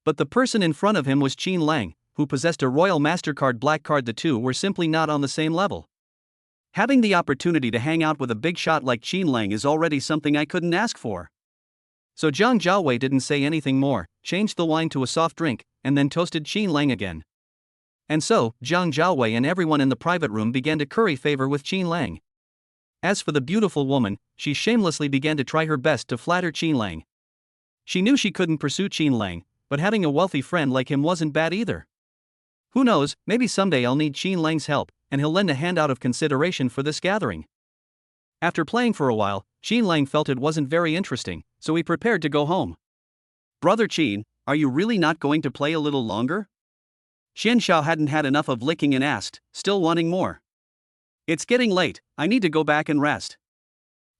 But the person in front of him was Qin Lang, who possessed a Royal MasterCard Black card. The two were simply not on the same level. Having the opportunity to hang out with a big shot like Qin Lang is already something I couldn't ask for. So Zhang Zhaowei didn't say anything more, changed the wine to a soft drink, and then toasted Qin Lang again. And so, Zhang Zhaowei and everyone in the private room began to curry favor with Qin Lang. As for the beautiful woman, she shamelessly began to try her best to flatter Qin Lang. She knew she couldn't pursue Qin Lang, but having a wealthy friend like him wasn't bad either. Who knows, maybe someday I'll need Qin Lang's help, and he'll lend a hand out of consideration for this gathering. After playing for a while, Qin Lang felt it wasn't very interesting, so he prepared to go home. Brother Qin, are you really not going to play a little longer? Qian Xiao hadn't had enough of licking and asked, still wanting more. It's getting late, I need to go back and rest.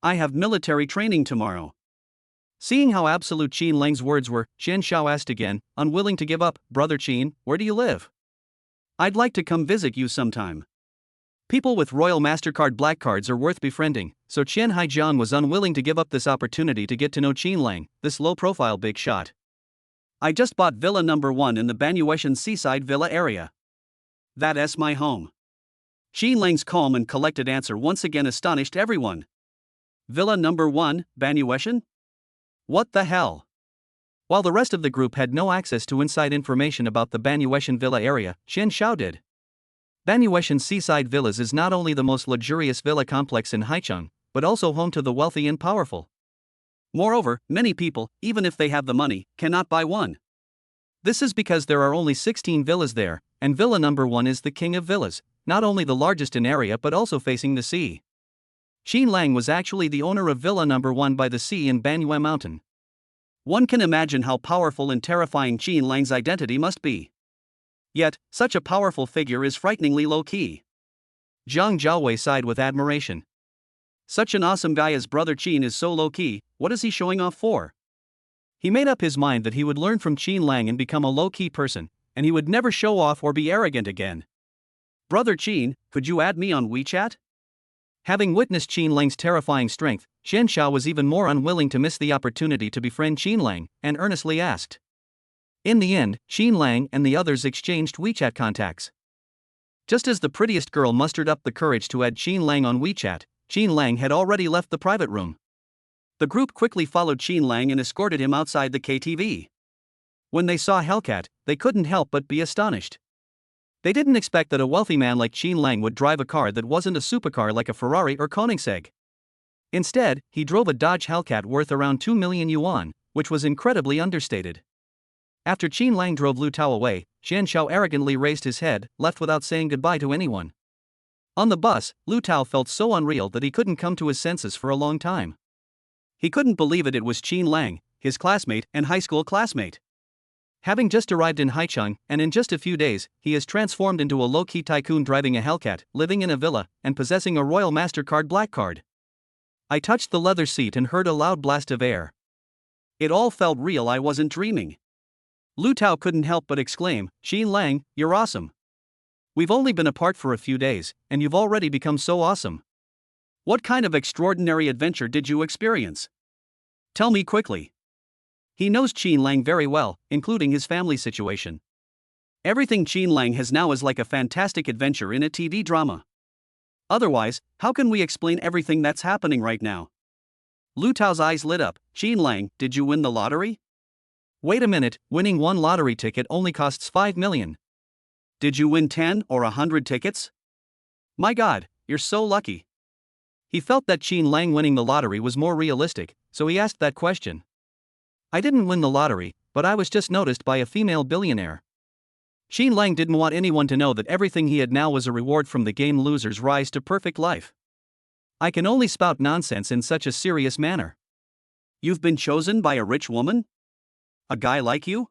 I have military training tomorrow. Seeing how absolute Qin Lang's words were, Qian Xiao asked again, unwilling to give up, Brother Qin, where do you live? I'd like to come visit you sometime. People with Royal MasterCard Black cards are worth befriending, so Qian Haijian was unwilling to give up this opportunity to get to know Qin Lang, this low-profile big shot. I just bought Villa number 1 in the Banyueshan Seaside Villa area. That's my home. Qin Lang's calm and collected answer once again astonished everyone. Villa number 1, Banyueshan? What the hell? While the rest of the group had no access to inside information about the Banyueshan Villa area, Qian Xiao did. Banyueshan Seaside Villas is not only the most luxurious villa complex in Haicheng, but also home to the wealthy and powerful. Moreover, many people, even if they have the money, cannot buy one. This is because there are only 16 villas there, and Villa number 1 is the king of villas, not only the largest in area but also facing the sea. Qin Lang was actually the owner of Villa number 1 by the sea in Banyue Mountain. One can imagine how powerful and terrifying Qin Lang's identity must be. Yet, such a powerful figure is frighteningly low-key. Zhang Zhaowei sighed with admiration. Such an awesome guy as Brother Qin is so low-key, what is he showing off for? He made up his mind that he would learn from Qin Lang and become a low-key person, and he would never show off or be arrogant again. Brother Qin, could you add me on WeChat? Having witnessed Qin Lang's terrifying strength, Xian Xiao was even more unwilling to miss the opportunity to befriend Qin Lang, and earnestly asked. In the end, Qin Lang and the others exchanged WeChat contacts. Just as the prettiest girl mustered up the courage to add Qin Lang on WeChat, Qin Lang had already left the private room. The group quickly followed Qin Lang and escorted him outside the KTV. When they saw Hellcat, they couldn't help but be astonished. They didn't expect that a wealthy man like Qin Lang would drive a car that wasn't a supercar like a Ferrari or Koenigsegg. Instead, he drove a Dodge Hellcat worth around 2 million yuan, which was incredibly understated. After Qin Lang drove Lu Tao away, Xian Xiao arrogantly raised his head, left without saying goodbye to anyone. On the bus, Lu Tao felt so unreal that he couldn't come to his senses for a long time. He couldn't believe it was Qin Lang, his classmate and high school classmate. Having just arrived in Haicheng, and in just a few days, he is transformed into a low-key tycoon driving a Hellcat, living in a villa, and possessing a Royal MasterCard black card. I touched the leather seat and heard a loud blast of air. It all felt real. I wasn't dreaming. Lu Tao couldn't help but exclaim, Qin Lang, you're awesome. We've only been apart for a few days, and you've already become so awesome. What kind of extraordinary adventure did you experience? Tell me quickly. He knows Qin Lang very well, including his family situation. Everything Qin Lang has now is like a fantastic adventure in a TV drama. Otherwise, how can we explain everything that's happening right now? Lu Tao's eyes lit up. Qin Lang, did you win the lottery? Wait a minute, winning one lottery ticket only costs 5 million. Did you win 10 or 100 tickets? My God, you're so lucky. He felt that Qin Lang winning the lottery was more realistic, so he asked that question. I didn't win the lottery, but I was just noticed by a female billionaire. Qin Lang didn't want anyone to know that everything he had now was a reward from the game loser's rise to perfect life. I can only spout nonsense in such a serious manner. You've been chosen by a rich woman? A guy like you?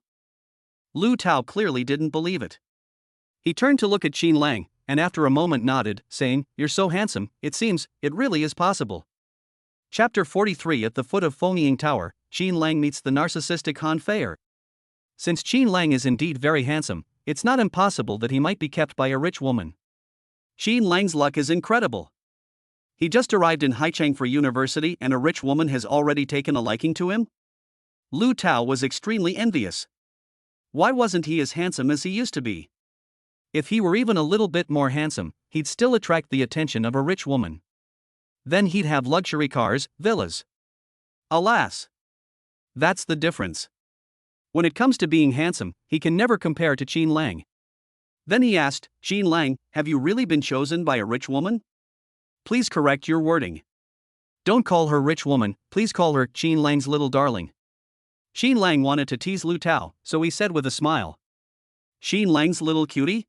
Lu Tao clearly didn't believe it. He turned to look at Qin Lang, and after a moment nodded, saying, You're so handsome, it seems, it really is possible. Chapter 43. At the foot of Fengying Tower, Qin Lang meets the narcissistic Han Feier. Since Qin Lang is indeed very handsome, it's not impossible that he might be kept by a rich woman. Qin Lang's luck is incredible. He just arrived in Haicheng for university and a rich woman has already taken a liking to him? Lu Tao was extremely envious. Why wasn't he as handsome as he used to be? If he were even a little bit more handsome, he'd still attract the attention of a rich woman. Then he'd have luxury cars, villas. Alas! That's the difference. When it comes to being handsome, he can never compare to Qin Lang. Then he asked, Qin Lang, have you really been chosen by a rich woman? Please correct your wording. Don't call her rich woman, please call her Qin Lang's little darling. Qin Lang wanted to tease Lu Tao, so he said with a smile. Qin Lang's little cutie?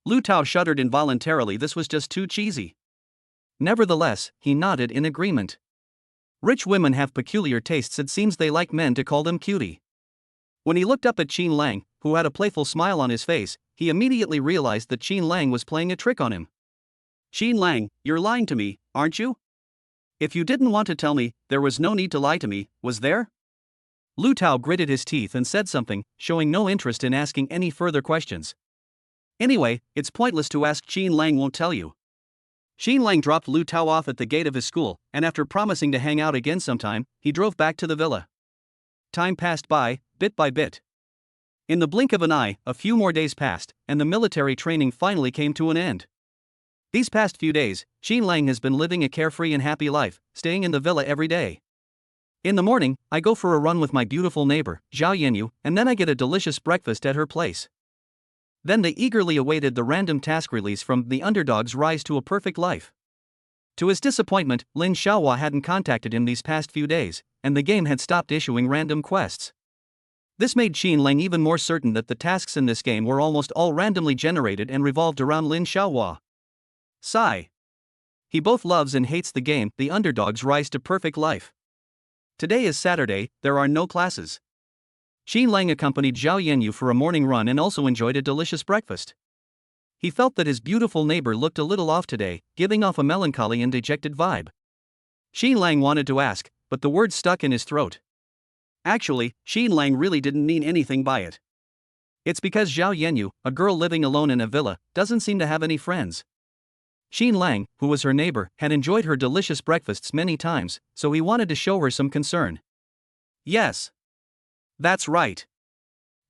Lu Tao shuddered involuntarily. This was just too cheesy. Nevertheless, he nodded in agreement. Rich women have peculiar tastes. It seems they like men to call them cutie. When he looked up at Qin Lang, who had a playful smile on his face, he immediately realized that Qin Lang was playing a trick on him. Qin Lang, you're lying to me, aren't you? If you didn't want to tell me, there was no need to lie to me, was there? Lu Tao gritted his teeth and said something, showing no interest in asking any further questions. Anyway, it's pointless to ask. Qin Lang won't tell you. Qin Lang dropped Lu Tao off at the gate of his school, and after promising to hang out again sometime, he drove back to the villa. Time passed by, bit by bit. In the blink of an eye, a few more days passed, and the military training finally came to an end. These past few days, Qin Lang has been living a carefree and happy life, staying in the villa every day. In the morning, I go for a run with my beautiful neighbor, Zhao Yanyu, and then I get a delicious breakfast at her place. Then they eagerly awaited the random task release from The Underdog's Rise to a Perfect Life. To his disappointment, Lin Xiaohua hadn't contacted him these past few days, and the game had stopped issuing random quests. This made Qin Lang even more certain that the tasks in this game were almost all randomly generated and revolved around Lin Xiaohua. Sigh. He both loves and hates the game, The Underdog's Rise to Perfect Life. Today is Saturday, there are no classes. Qin Lang accompanied Zhao Yanyu for a morning run and also enjoyed a delicious breakfast. He felt that his beautiful neighbor looked a little off today, giving off a melancholy and dejected vibe. Qin Lang wanted to ask, but the words stuck in his throat. Actually, Qin Lang really didn't mean anything by it. It's because Zhao Yanyu, a girl living alone in a villa, doesn't seem to have any friends. Xin Lang, who was her neighbor, had enjoyed her delicious breakfasts many times, so he wanted to show her some concern. Yes. That's right.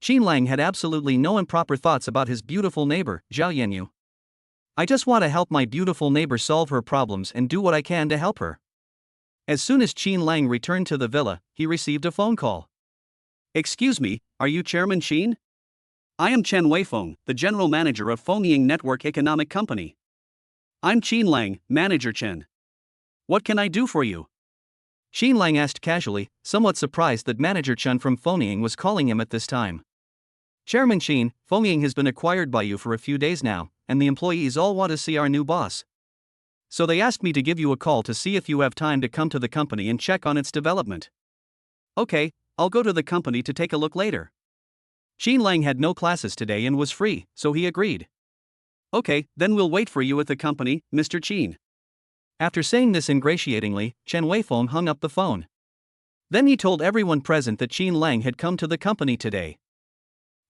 Xin Lang had absolutely no improper thoughts about his beautiful neighbor, Zhao Yanyu. I just want to help my beautiful neighbor solve her problems and do what I can to help her. As soon as Xin Lang returned to the villa, he received a phone call. Excuse me, are you Chairman Xin? I am Chen Weifeng, the General Manager of Fonying Network Economic Company. I'm Xin Lang, Manager Chen. What can I do for you? Xin Lang asked casually, somewhat surprised that Manager Chen from Fonying was calling him at this time. Chairman Xin, Fonying has been acquired by you for a few days now, and the employees all want to see our new boss. So they asked me to give you a call to see if you have time to come to the company and check on its development. Okay, I'll go to the company to take a look later. Xin Lang had no classes today and was free, so he agreed. Okay, then we'll wait for you at the company, Mr. Xin. After saying this ingratiatingly, Chen Weifeng hung up the phone. Then he told everyone present that Xin Lang had come to the company today.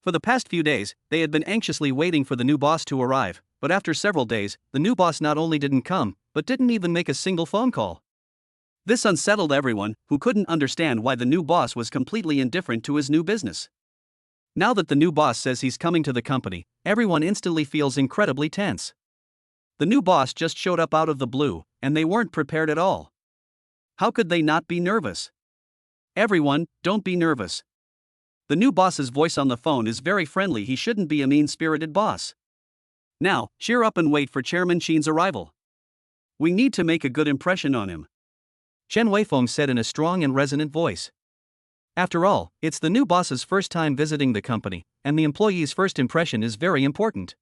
For the past few days, they had been anxiously waiting for the new boss to arrive, but after several days, the new boss not only didn't come, but didn't even make a single phone call. This unsettled everyone, who couldn't understand why the new boss was completely indifferent to his new business. Now that the new boss says he's coming to the company, everyone instantly feels incredibly tense. The new boss just showed up out of the blue, and they weren't prepared at all. How could they not be nervous? Everyone, don't be nervous. The new boss's voice on the phone is very friendly. He shouldn't be a mean-spirited boss. Now, cheer up and wait for Chairman Xin's arrival. We need to make a good impression on him. Chen Weifeng said in a strong and resonant voice. After all, it's the new boss's first time visiting the company, and the employee's first impression is very important.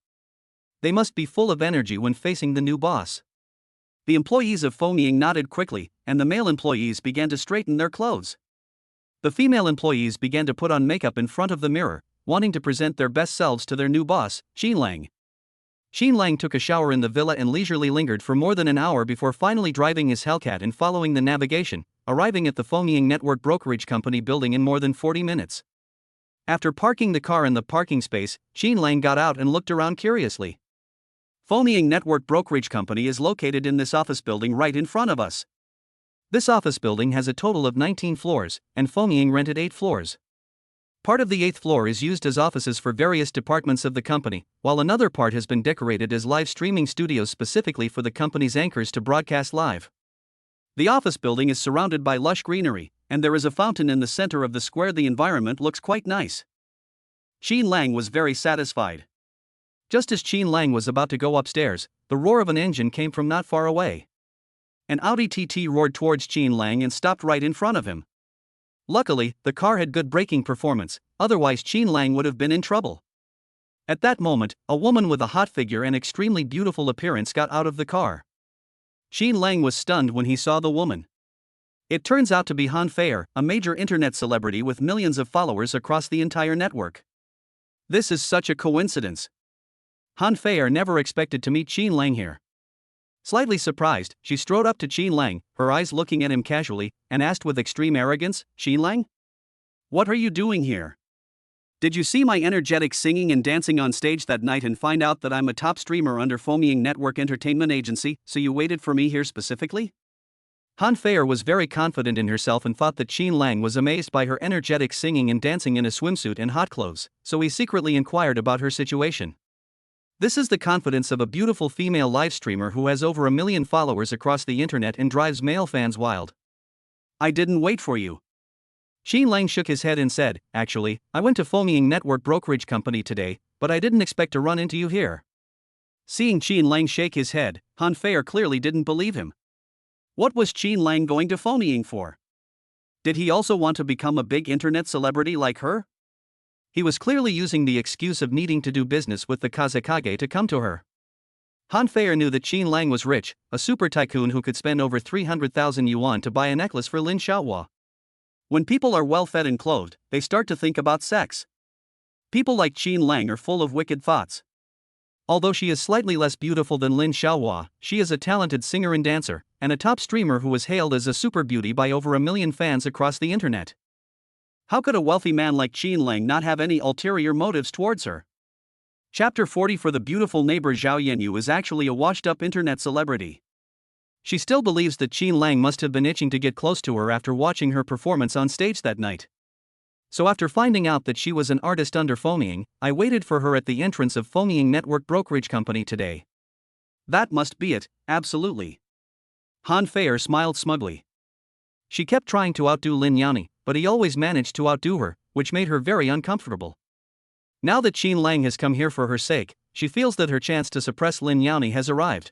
They must be full of energy when facing the new boss. The employees of Fonying nodded quickly, and the male employees began to straighten their clothes. The female employees began to put on makeup in front of the mirror, wanting to present their best selves to their new boss, Xin Lang. Xin Lang took a shower in the villa and leisurely lingered for more than an hour before finally driving his Hellcat and following the navigation, arriving at the Fonying Network Brokerage Company building in more than 40 minutes. After parking the car in the parking space, Xin Lang got out and looked around curiously. Fonying Network Brokerage Company is located in this office building right in front of us. This office building has a total of 19 floors, and Fonying rented 8 floors. Part of the 8th floor is used as offices for various departments of the company, while another part has been decorated as live streaming studios specifically for the company's anchors to broadcast live. The office building is surrounded by lush greenery, and there is a fountain in the center of the square. The environment looks quite nice. Xin Lang was very satisfied. Just as Xin Lang was about to go upstairs, the roar of an engine came from not far away. An Audi TT roared towards Xin Lang and stopped right in front of him. Luckily, the car had good braking performance, otherwise Xin Lang would have been in trouble. At that moment, a woman with a hot figure and extremely beautiful appearance got out of the car. Xin Lang was stunned when he saw the woman. It turns out to be Han Feier, a major internet celebrity with millions of followers across the entire network. This is such a coincidence. Han Feier never expected to meet Xin Lang here. Slightly surprised, she strode up to Xin Lang, her eyes looking at him casually, and asked with extreme arrogance, Xin Lang? What are you doing here? Did you see my energetic singing and dancing on stage that night and find out that I'm a top streamer under Fonying Network Entertainment Agency, so you waited for me here specifically? Han Feier was very confident in herself and thought that Xin Lang was amazed by her energetic singing and dancing in a swimsuit and hot clothes, so he secretly inquired about her situation. This is the confidence of a beautiful female live streamer who has over 1 million followers across the internet and drives male fans wild. I didn't wait for you. Xin Lang shook his head and said, actually, I went to Fonying Network Brokerage Company today, but I didn't expect to run into you here. Seeing Xin Lang shake his head, Han Feier clearly didn't believe him. What was Xin Lang going to Fonying for? Did he also want to become a big internet celebrity like her? He was clearly using the excuse of needing to do business with the Kazekage to come to her. Han Feier knew that Xin Lang was rich, a super tycoon who could spend over 300,000 yuan to buy a necklace for Lin Xiaohua. When people are well fed and clothed, they start to think about sex. People like Xin Lang are full of wicked thoughts. Although she is slightly less beautiful than Lin Xiaohua, she is a talented singer and dancer, and a top streamer who was hailed as a super beauty by over 1 million fans across the internet. How could a wealthy man like Qin Lang not have any ulterior motives towards her? Chapter 40. For the beautiful neighbor Zhao Yanyu is actually a washed-up internet celebrity. She still believes that Qin Lang must have been itching to get close to her after watching her performance on stage that night. So after finding out that she was an artist under Phomying, I waited for her at the entrance of Phomying Network Brokerage Company today. That must be it, absolutely. Han Feier smiled smugly. She kept trying to outdo Lin Yaoni, but he always managed to outdo her, which made her very uncomfortable. Now that Qin Lang has come here for her sake, she feels that her chance to suppress Lin Yaoni has arrived.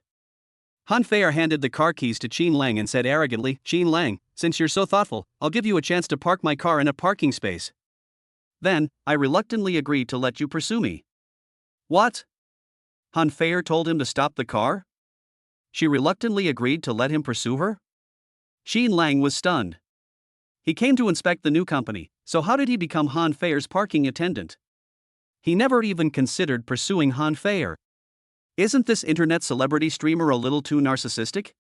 Han Feier handed the car keys to Qin Lang and said arrogantly, "Qin Lang, since you're so thoughtful, I'll give you a chance to park my car in a parking space. Then, I reluctantly agreed to let you pursue me." What? Han Feier told him to stop the car? She reluctantly agreed to let him pursue her? Qin Lang was stunned. He came to inspect the new company, so how did he become Han Feier's parking attendant? He never even considered pursuing Han Feier. Isn't this internet celebrity streamer a little too narcissistic?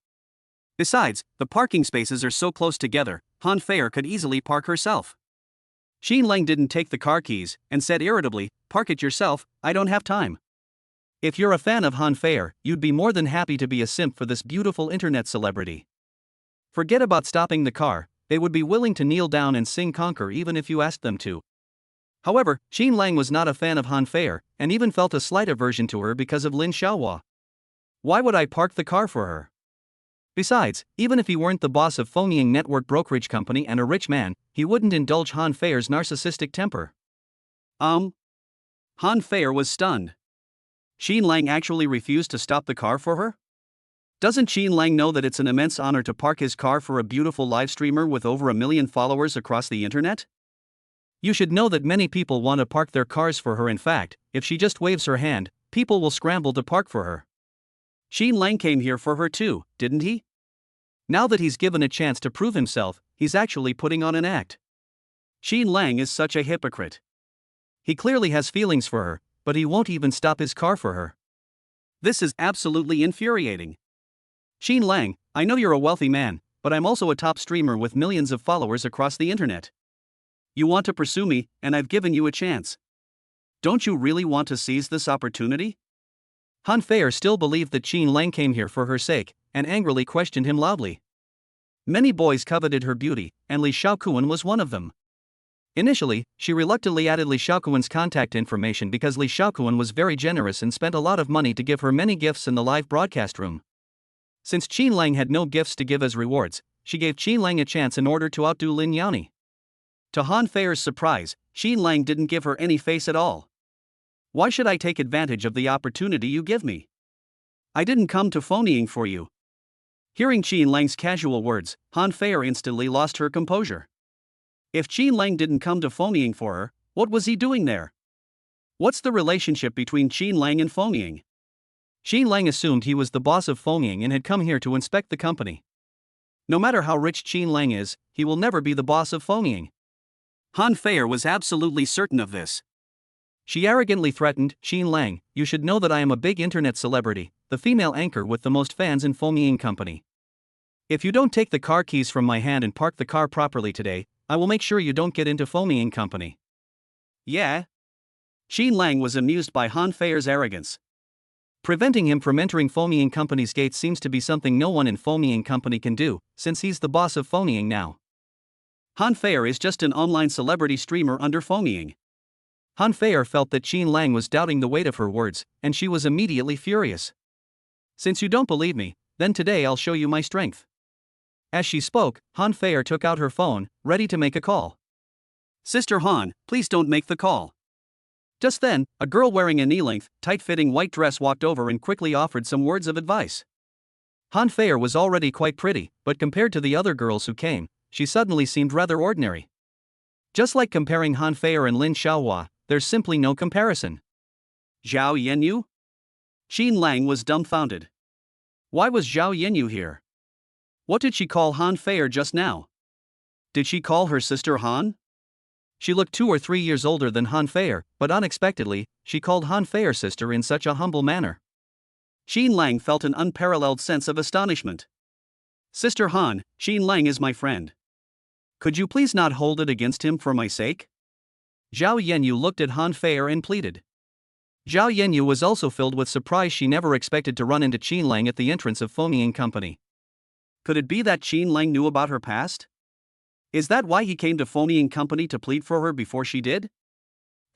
Besides, the parking spaces are so close together, Han Feier could easily park herself. Qin Lang didn't take the car keys and said irritably, "Park it yourself, I don't have time." If you're a fan of Han Feier, you'd be more than happy to be a simp for this beautiful internet celebrity. Forget about stopping the car, they would be willing to kneel down and sing Conquer even if you asked them to. However, Qin Lang was not a fan of Han Feier, and even felt a slight aversion to her because of Lin Xiaohua. Why would I park the car for her? Besides, even if he weren't the boss of Phomying Network Brokerage Company and a rich man, he wouldn't indulge Han Feier's narcissistic temper. Han Feier was stunned. Qin Lang actually refused to stop the car for her? Doesn't Qin Lang know that it's an immense honor to park his car for a beautiful live streamer with over 1 million followers across the internet? You should know that many people want to park their cars for her. In fact, if she just waves her hand, people will scramble to park for her. Qin Lang came here for her too, didn't he? Now that he's given a chance to prove himself, he's actually putting on an act. Qin Lang is such a hypocrite. He clearly has feelings for her, but he won't even stop his car for her. This is absolutely infuriating. Qin Lang, I know you're a wealthy man, but I'm also a top streamer with millions of followers across the internet. You want to pursue me, and I've given you a chance. Don't you really want to seize this opportunity? Han Feier still believed that Qin Lang came here for her sake, and angrily questioned him loudly. Many boys coveted her beauty, and Li Xiaokuan was one of them. Initially, she reluctantly added Li Xiaokuan's contact information because Li Xiaokuan was very generous and spent a lot of money to give her many gifts in the live broadcast room. Since Qin Lang had no gifts to give as rewards, she gave Qin Lang a chance in order to outdo Lin Yaoni. To Han Feier's surprise, Qin Lang didn't give her any face at all. Why should I take advantage of the opportunity you give me? I didn't come to Phomying for you. Hearing Qin Lang's casual words, Han Feier instantly lost her composure. If Qin Lang didn't come to Phomying for her, what was he doing there? What's the relationship between Qin Lang and Phomying? Qin Lang assumed he was the boss of Phomying and had come here to inspect the company. No matter how rich Qin Lang is, he will never be the boss of Phomying. Han Feier was absolutely certain of this. She arrogantly threatened, "Qin Lang, you should know that I am a big internet celebrity, the female anchor with the most fans in Phomying Company. If you don't take the car keys from my hand and park the car properly today, I will make sure you don't get into Phomying Company." Yeah? Qin Lang was amused by Han Feier's arrogance. Preventing him from entering Phomying Company's gates seems to be something no one in Phomying Company can do, since he's the boss of Phomying now. Han Feier is just an online celebrity streamer under Phomying. Han Feier felt that Qin Lang was doubting the weight of her words, and she was immediately furious. "Since you don't believe me, then today I'll show you my strength." As she spoke, Han Feier took out her phone, ready to make a call. "Sister Han, please don't make the call." Just then, a girl wearing a knee-length, tight-fitting white dress walked over and quickly offered some words of advice. Han Feier was already quite pretty, but compared to the other girls who came, she suddenly seemed rather ordinary. Just like comparing Han Feier and Lin Xiaohua, there's simply no comparison. Zhao Yanyu? Qin Lang was dumbfounded. Why was Zhao Yanyu here? What did she call Han Feier just now? Did she call her sister Han? She looked 2 or 3 years older than Han Feier, but unexpectedly, she called Han Feier sister in such a humble manner. Qin Lang felt an unparalleled sense of astonishment. "Sister Han, Qin Lang is my friend. Could you please not hold it against him for my sake? Zhao Yanyu looked at Han Feier and pleaded. Zhao Yanyu was also filled with surprise. She never expected to run into Qin Lang at the entrance of Fomying Company. Could it be that Qin Lang knew about her past? Is that why he came to Fomying Company to plead for her before she did?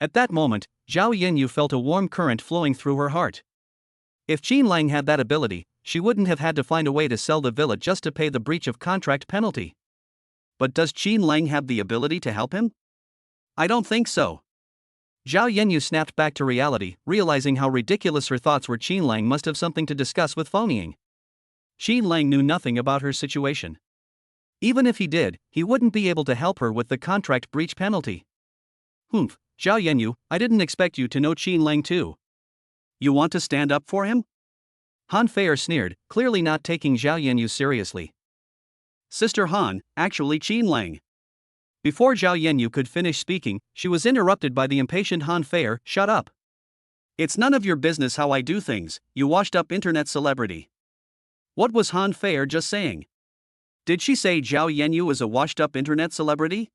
At that moment, Zhao Yanyu felt a warm current flowing through her heart. If Qin Lang had that ability, she wouldn't have had to find a way to sell the villa just to pay the breach of contract penalty. But does Qin Lang have the ability to help him? I don't think so. Zhao Yanyu snapped back to reality, realizing how ridiculous her thoughts were. Qin Lang must have something to discuss with Fomying. Qin Lang knew nothing about her situation. Even if he did, he wouldn't be able to help her with the contract breach penalty. Humph, Zhao Yanyu, I didn't expect you to know Qin Lang too. You want to stand up for him? Han Feier sneered, clearly not taking Zhao Yanyu seriously. Sister Han, actually Qin Lang. Before Zhao Yanyu could finish speaking, she was interrupted by the impatient Han Feier. Shut up. It's none of your business how I do things, you washed-up internet celebrity. What was Han Feier just saying? Did she say Zhao Yanyu is a washed-up internet celebrity?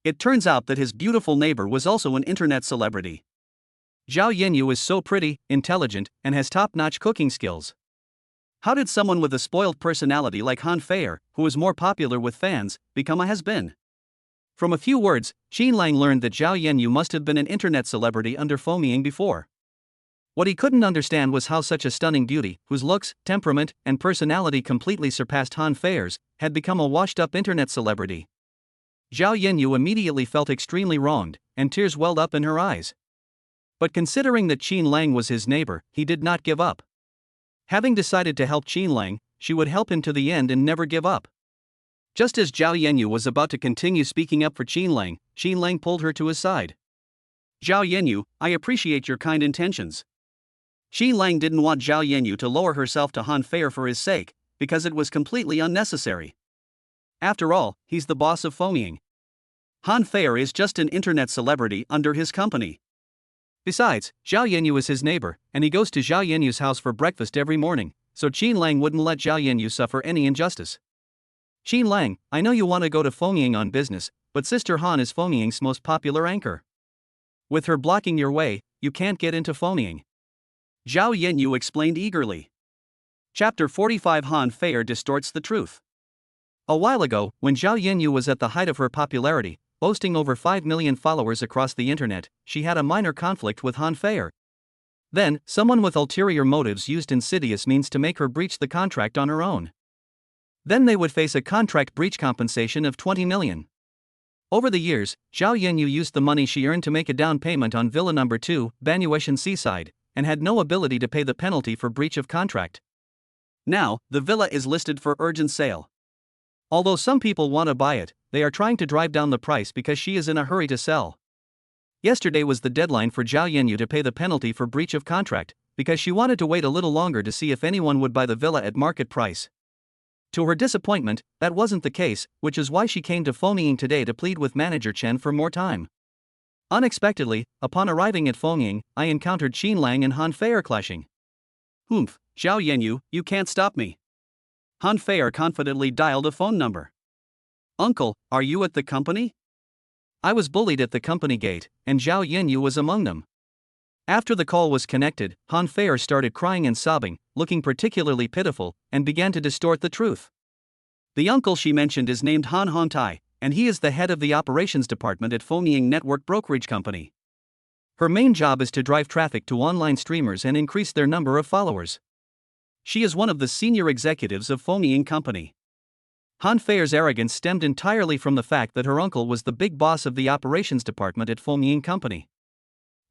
It turns out that his beautiful neighbor was also an internet celebrity. Zhao Yanyu is so pretty, intelligent, and has top-notch cooking skills. How did someone with a spoiled personality like Han Feier, who is more popular with fans, become a has-been? From a few words, Qin Lang learned that Zhao Yanyu must have been an internet celebrity under Fomying before. What he couldn't understand was how such a stunning beauty, whose looks, temperament, and personality completely surpassed Han Feier's, had become a washed-up internet celebrity. Zhao Yanyu immediately felt extremely wronged, and tears welled up in her eyes. But considering that Qin Lang was his neighbor, he did not give up. Having decided to help Qin Lang, she would help him to the end and never give up. Just as Zhao Yanyu was about to continue speaking up for Qin Lang pulled her to his side. Zhao Yanyu, I appreciate your kind intentions. Qin Lang didn't want Zhao Yanyu to lower herself to Han Feier for his sake, because it was completely unnecessary. After all, he's the boss of Fomying. Han Feier is just an internet celebrity under his company. Besides, Zhao Yanyu is his neighbor, and he goes to Zhao Yanyu's house for breakfast every morning, so Qin Lang wouldn't let Zhao Yanyu suffer any injustice. Qin Lang, I know you want to go to Fomying on business, but Sister Han is Fomying's most popular anchor. With her blocking your way, you can't get into Fomying. Zhao Yanyu explained eagerly. Chapter 45 Han Feier distorts the truth. A while ago, when Zhao Yanyu was at the height of her popularity, boasting over 5 million followers across the internet, she had a minor conflict with Han Feier. Then, someone with ulterior motives used insidious means to make her breach the contract on her own. Then they would face a contract breach compensation of 20 million. Over the years, Zhao Yanyu used the money she earned to make a down payment on Villa No. 2, Banyueshan Seaside, and had no ability to pay the penalty for breach of contract. Now, the villa is listed for urgent sale. Although some people want to buy it, they are trying to drive down the price because she is in a hurry to sell. Yesterday was the deadline for Zhao Yanyu to pay the penalty for breach of contract, because she wanted to wait a little longer to see if anyone would buy the villa at market price. To her disappointment, that wasn't the case, which is why she came to Fomying today to plead with manager Chen for more time. Unexpectedly, upon arriving at Fomying, I encountered Qin Lang and Han Feier clashing. Humph, Zhao Yanyu, you can't stop me. Han Feier confidently dialed a phone number. Uncle, are you at the company? I was bullied at the company gate, and Zhao Yanyu was among them. After the call was connected, Han Feier started crying and sobbing, looking particularly pitiful, and began to distort the truth. The uncle she mentioned is named Han Hongtai, and he is the head of the operations department at Fomying Network Brokerage Company. Her main job is to drive traffic to online streamers and increase their number of followers. She is one of the senior executives of Fomying Company. Han Feier's arrogance stemmed entirely from the fact that her uncle was the big boss of the operations department at Fomying Company.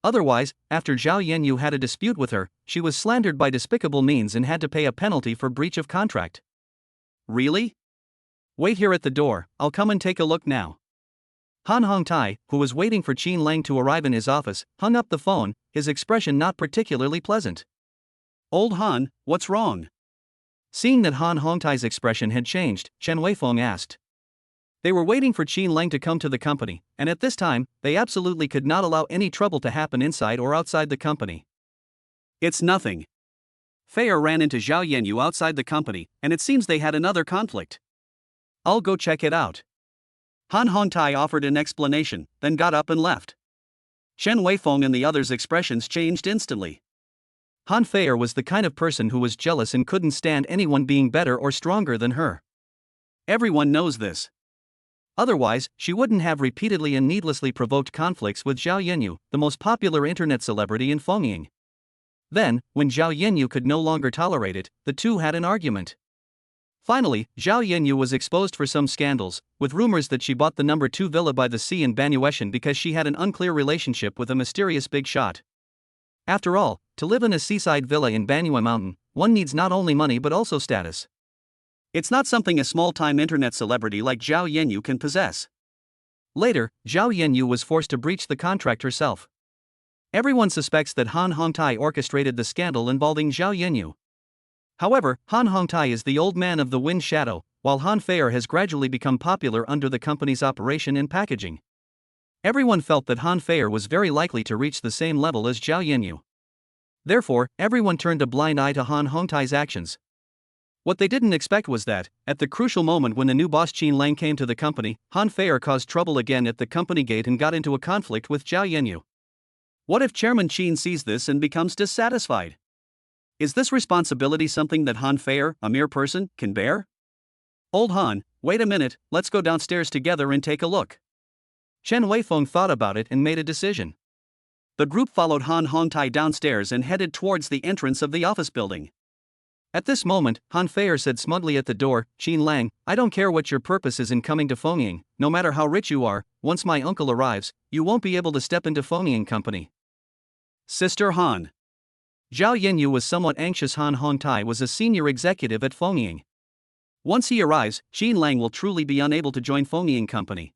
Otherwise, after Zhao Yanyu had a dispute with her, she was slandered by despicable means and had to pay a penalty for breach of contract. Really? Wait here at the door, I'll come and take a look now. Han Hongtai, who was waiting for Qin Lang to arrive in his office, hung up the phone, his expression not particularly pleasant. Old Han, what's wrong? Seeing that Han Hongtai's expression had changed, Chen Weifeng asked. They were waiting for Qin Lang to come to the company, and at this time, they absolutely could not allow any trouble to happen inside or outside the company. It's nothing. Feier ran into Zhao Yanyu outside the company, and it seems they had another conflict. I'll go check it out. Han Hongtai offered an explanation, then got up and left. Chen Weifeng and the others' expressions changed instantly. Han Feier was the kind of person who was jealous and couldn't stand anyone being better or stronger than her. Everyone knows this. Otherwise, she wouldn't have repeatedly and needlessly provoked conflicts with Zhao Yanyu, the most popular internet celebrity in Fengying. Then, when Zhao Yanyu could no longer tolerate it, the two had an argument. Finally, Zhao Yanyu was exposed for some scandals, with rumors that she bought the number 2 villa by the sea in Banyueshan because she had an unclear relationship with a mysterious big shot. After all, to live in a seaside villa in Banyue Mountain, one needs not only money but also status. It's not something a small-time internet celebrity like Zhao Yanyu can possess. Later, Zhao Yanyu was forced to breach the contract herself. Everyone suspects that Han Hongtai orchestrated the scandal involving Zhao Yanyu. However, Han Hongtai is the old man of the wind shadow, while Han Feier has gradually become popular under the company's operation and packaging. Everyone felt that Han Feier was very likely to reach the same level as Zhao Yanyu. Therefore, everyone turned a blind eye to Han Hongtai's actions. What they didn't expect was that, at the crucial moment when the new boss Qin Lang came to the company, Han Feier caused trouble again at the company gate and got into a conflict with Zhao Yanyu. What if Chairman Qin sees this and becomes dissatisfied? Is this responsibility something that Han Feier, a mere person, can bear? Old Han, wait a minute, let's go downstairs together and take a look. Chen Weifeng thought about it and made a decision. The group followed Han Hongtai downstairs and headed towards the entrance of the office building. At this moment, Han Feier said smugly at the door, Qin Lang, I don't care what your purpose is in coming to Fengying, no matter how rich you are, once my uncle arrives, you won't be able to step into Fengying Company. Sister Han. Zhao Yanyu was somewhat anxious. Han Hongtai was a senior executive at Fengying. Once he arrives, Qin Lang will truly be unable to join Fengying Company.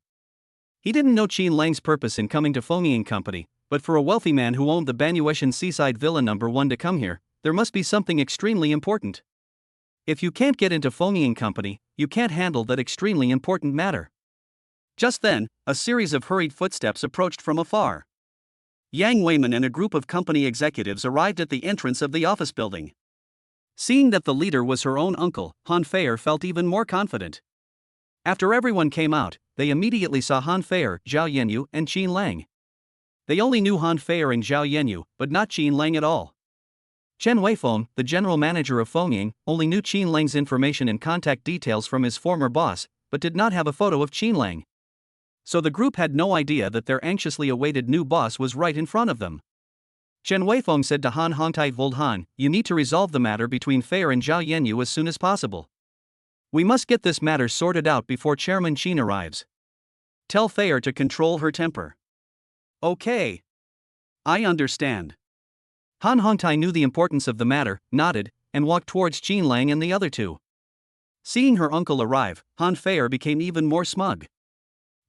He didn't know Qin Lang's purpose in coming to Fengying Company, but for a wealthy man who owned the Banyueshan seaside villa number 1 to come here, there must be something extremely important. If you can't get into Fengying Company, you can't handle that extremely important matter. Just then, a series of hurried footsteps approached from afar. Yang Weiman and a group of company executives arrived at the entrance of the office building. Seeing that the leader was her own uncle, Han Feier felt even more confident. After everyone came out, they immediately saw Han Feier, Zhao Yanyu, and Qin Lang. They only knew Han Feier and Zhao Yanyu, but not Qin Lang at all. Chen Weifeng, the general manager of Fengying, only knew Qin Lang's information and contact details from his former boss, but did not have a photo of Qin Lang. So the group had no idea that their anxiously awaited new boss was right in front of them. Chen Weifeng said to Han Hongtai, Old Han, you need to resolve the matter between Feier and Zhao Yanyu as soon as possible. We must get this matter sorted out before Chairman Qin arrives. Tell Feier to control her temper. Okay. I understand. Han Hongtai knew the importance of the matter, nodded, and walked towards Qin Lang and the other two. Seeing her uncle arrive, Han Feier became even more smug.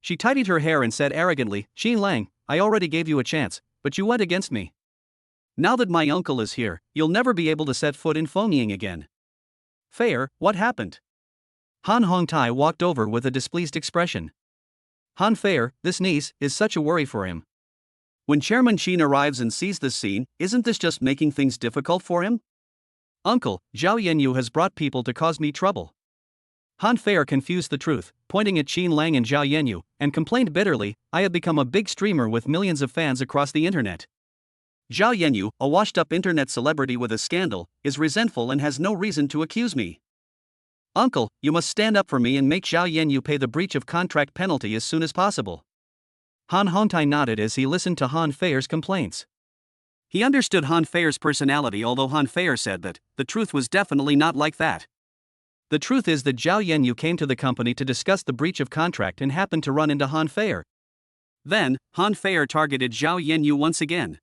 She tidied her hair and said arrogantly, Qin Lang, I already gave you a chance, but you went against me. Now that my uncle is here, you'll never be able to set foot in Fengying again. Feier, what happened? Han Hongtai walked over with a displeased expression. Han Feier, this niece, is such a worry for him. When Chairman Qin arrives and sees this scene, isn't this just making things difficult for him? Uncle, Zhao Yanyu has brought people to cause me trouble. Han Feier confused the truth, pointing at Qin Lang and Zhao Yanyu, and complained bitterly, I have become a big streamer with millions of fans across the internet. Zhao Yanyu, a washed-up internet celebrity with a scandal, is resentful and has no reason to accuse me. Uncle, you must stand up for me and make Zhao Yanyu pay the breach of contract penalty as soon as possible. Han Hongtai nodded as he listened to Han Feier's complaints. He understood Han Feier's personality, although Han Feier said that the truth was definitely not like that. The truth is that Zhao Yanyu came to the company to discuss the breach of contract and happened to run into Han Feier. Then, Han Feier targeted Zhao Yanyu once again.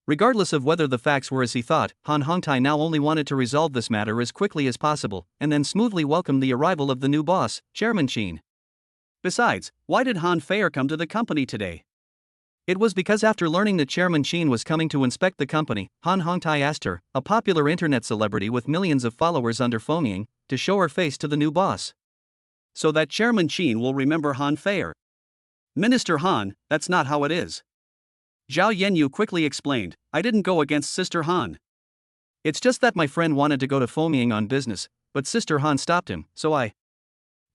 Regardless of whether the facts were as he thought, Han Hongtai now only wanted to resolve this matter as quickly as possible, and then smoothly welcome the arrival of the new boss, Chairman Qin. Besides, why did Han Feier come to the company today? It was because after learning that Chairman Qin was coming to inspect the company, Han Hongtai asked her, a popular internet celebrity with millions of followers under Fengying, to show her face to the new boss. So that Chairman Qin will remember Han Feier. Minister Han, that's not how it is. Zhao Yanyu quickly explained, I didn't go against Sister Han. It's just that my friend wanted to go to Fengying on business, but Sister Han stopped him, so I...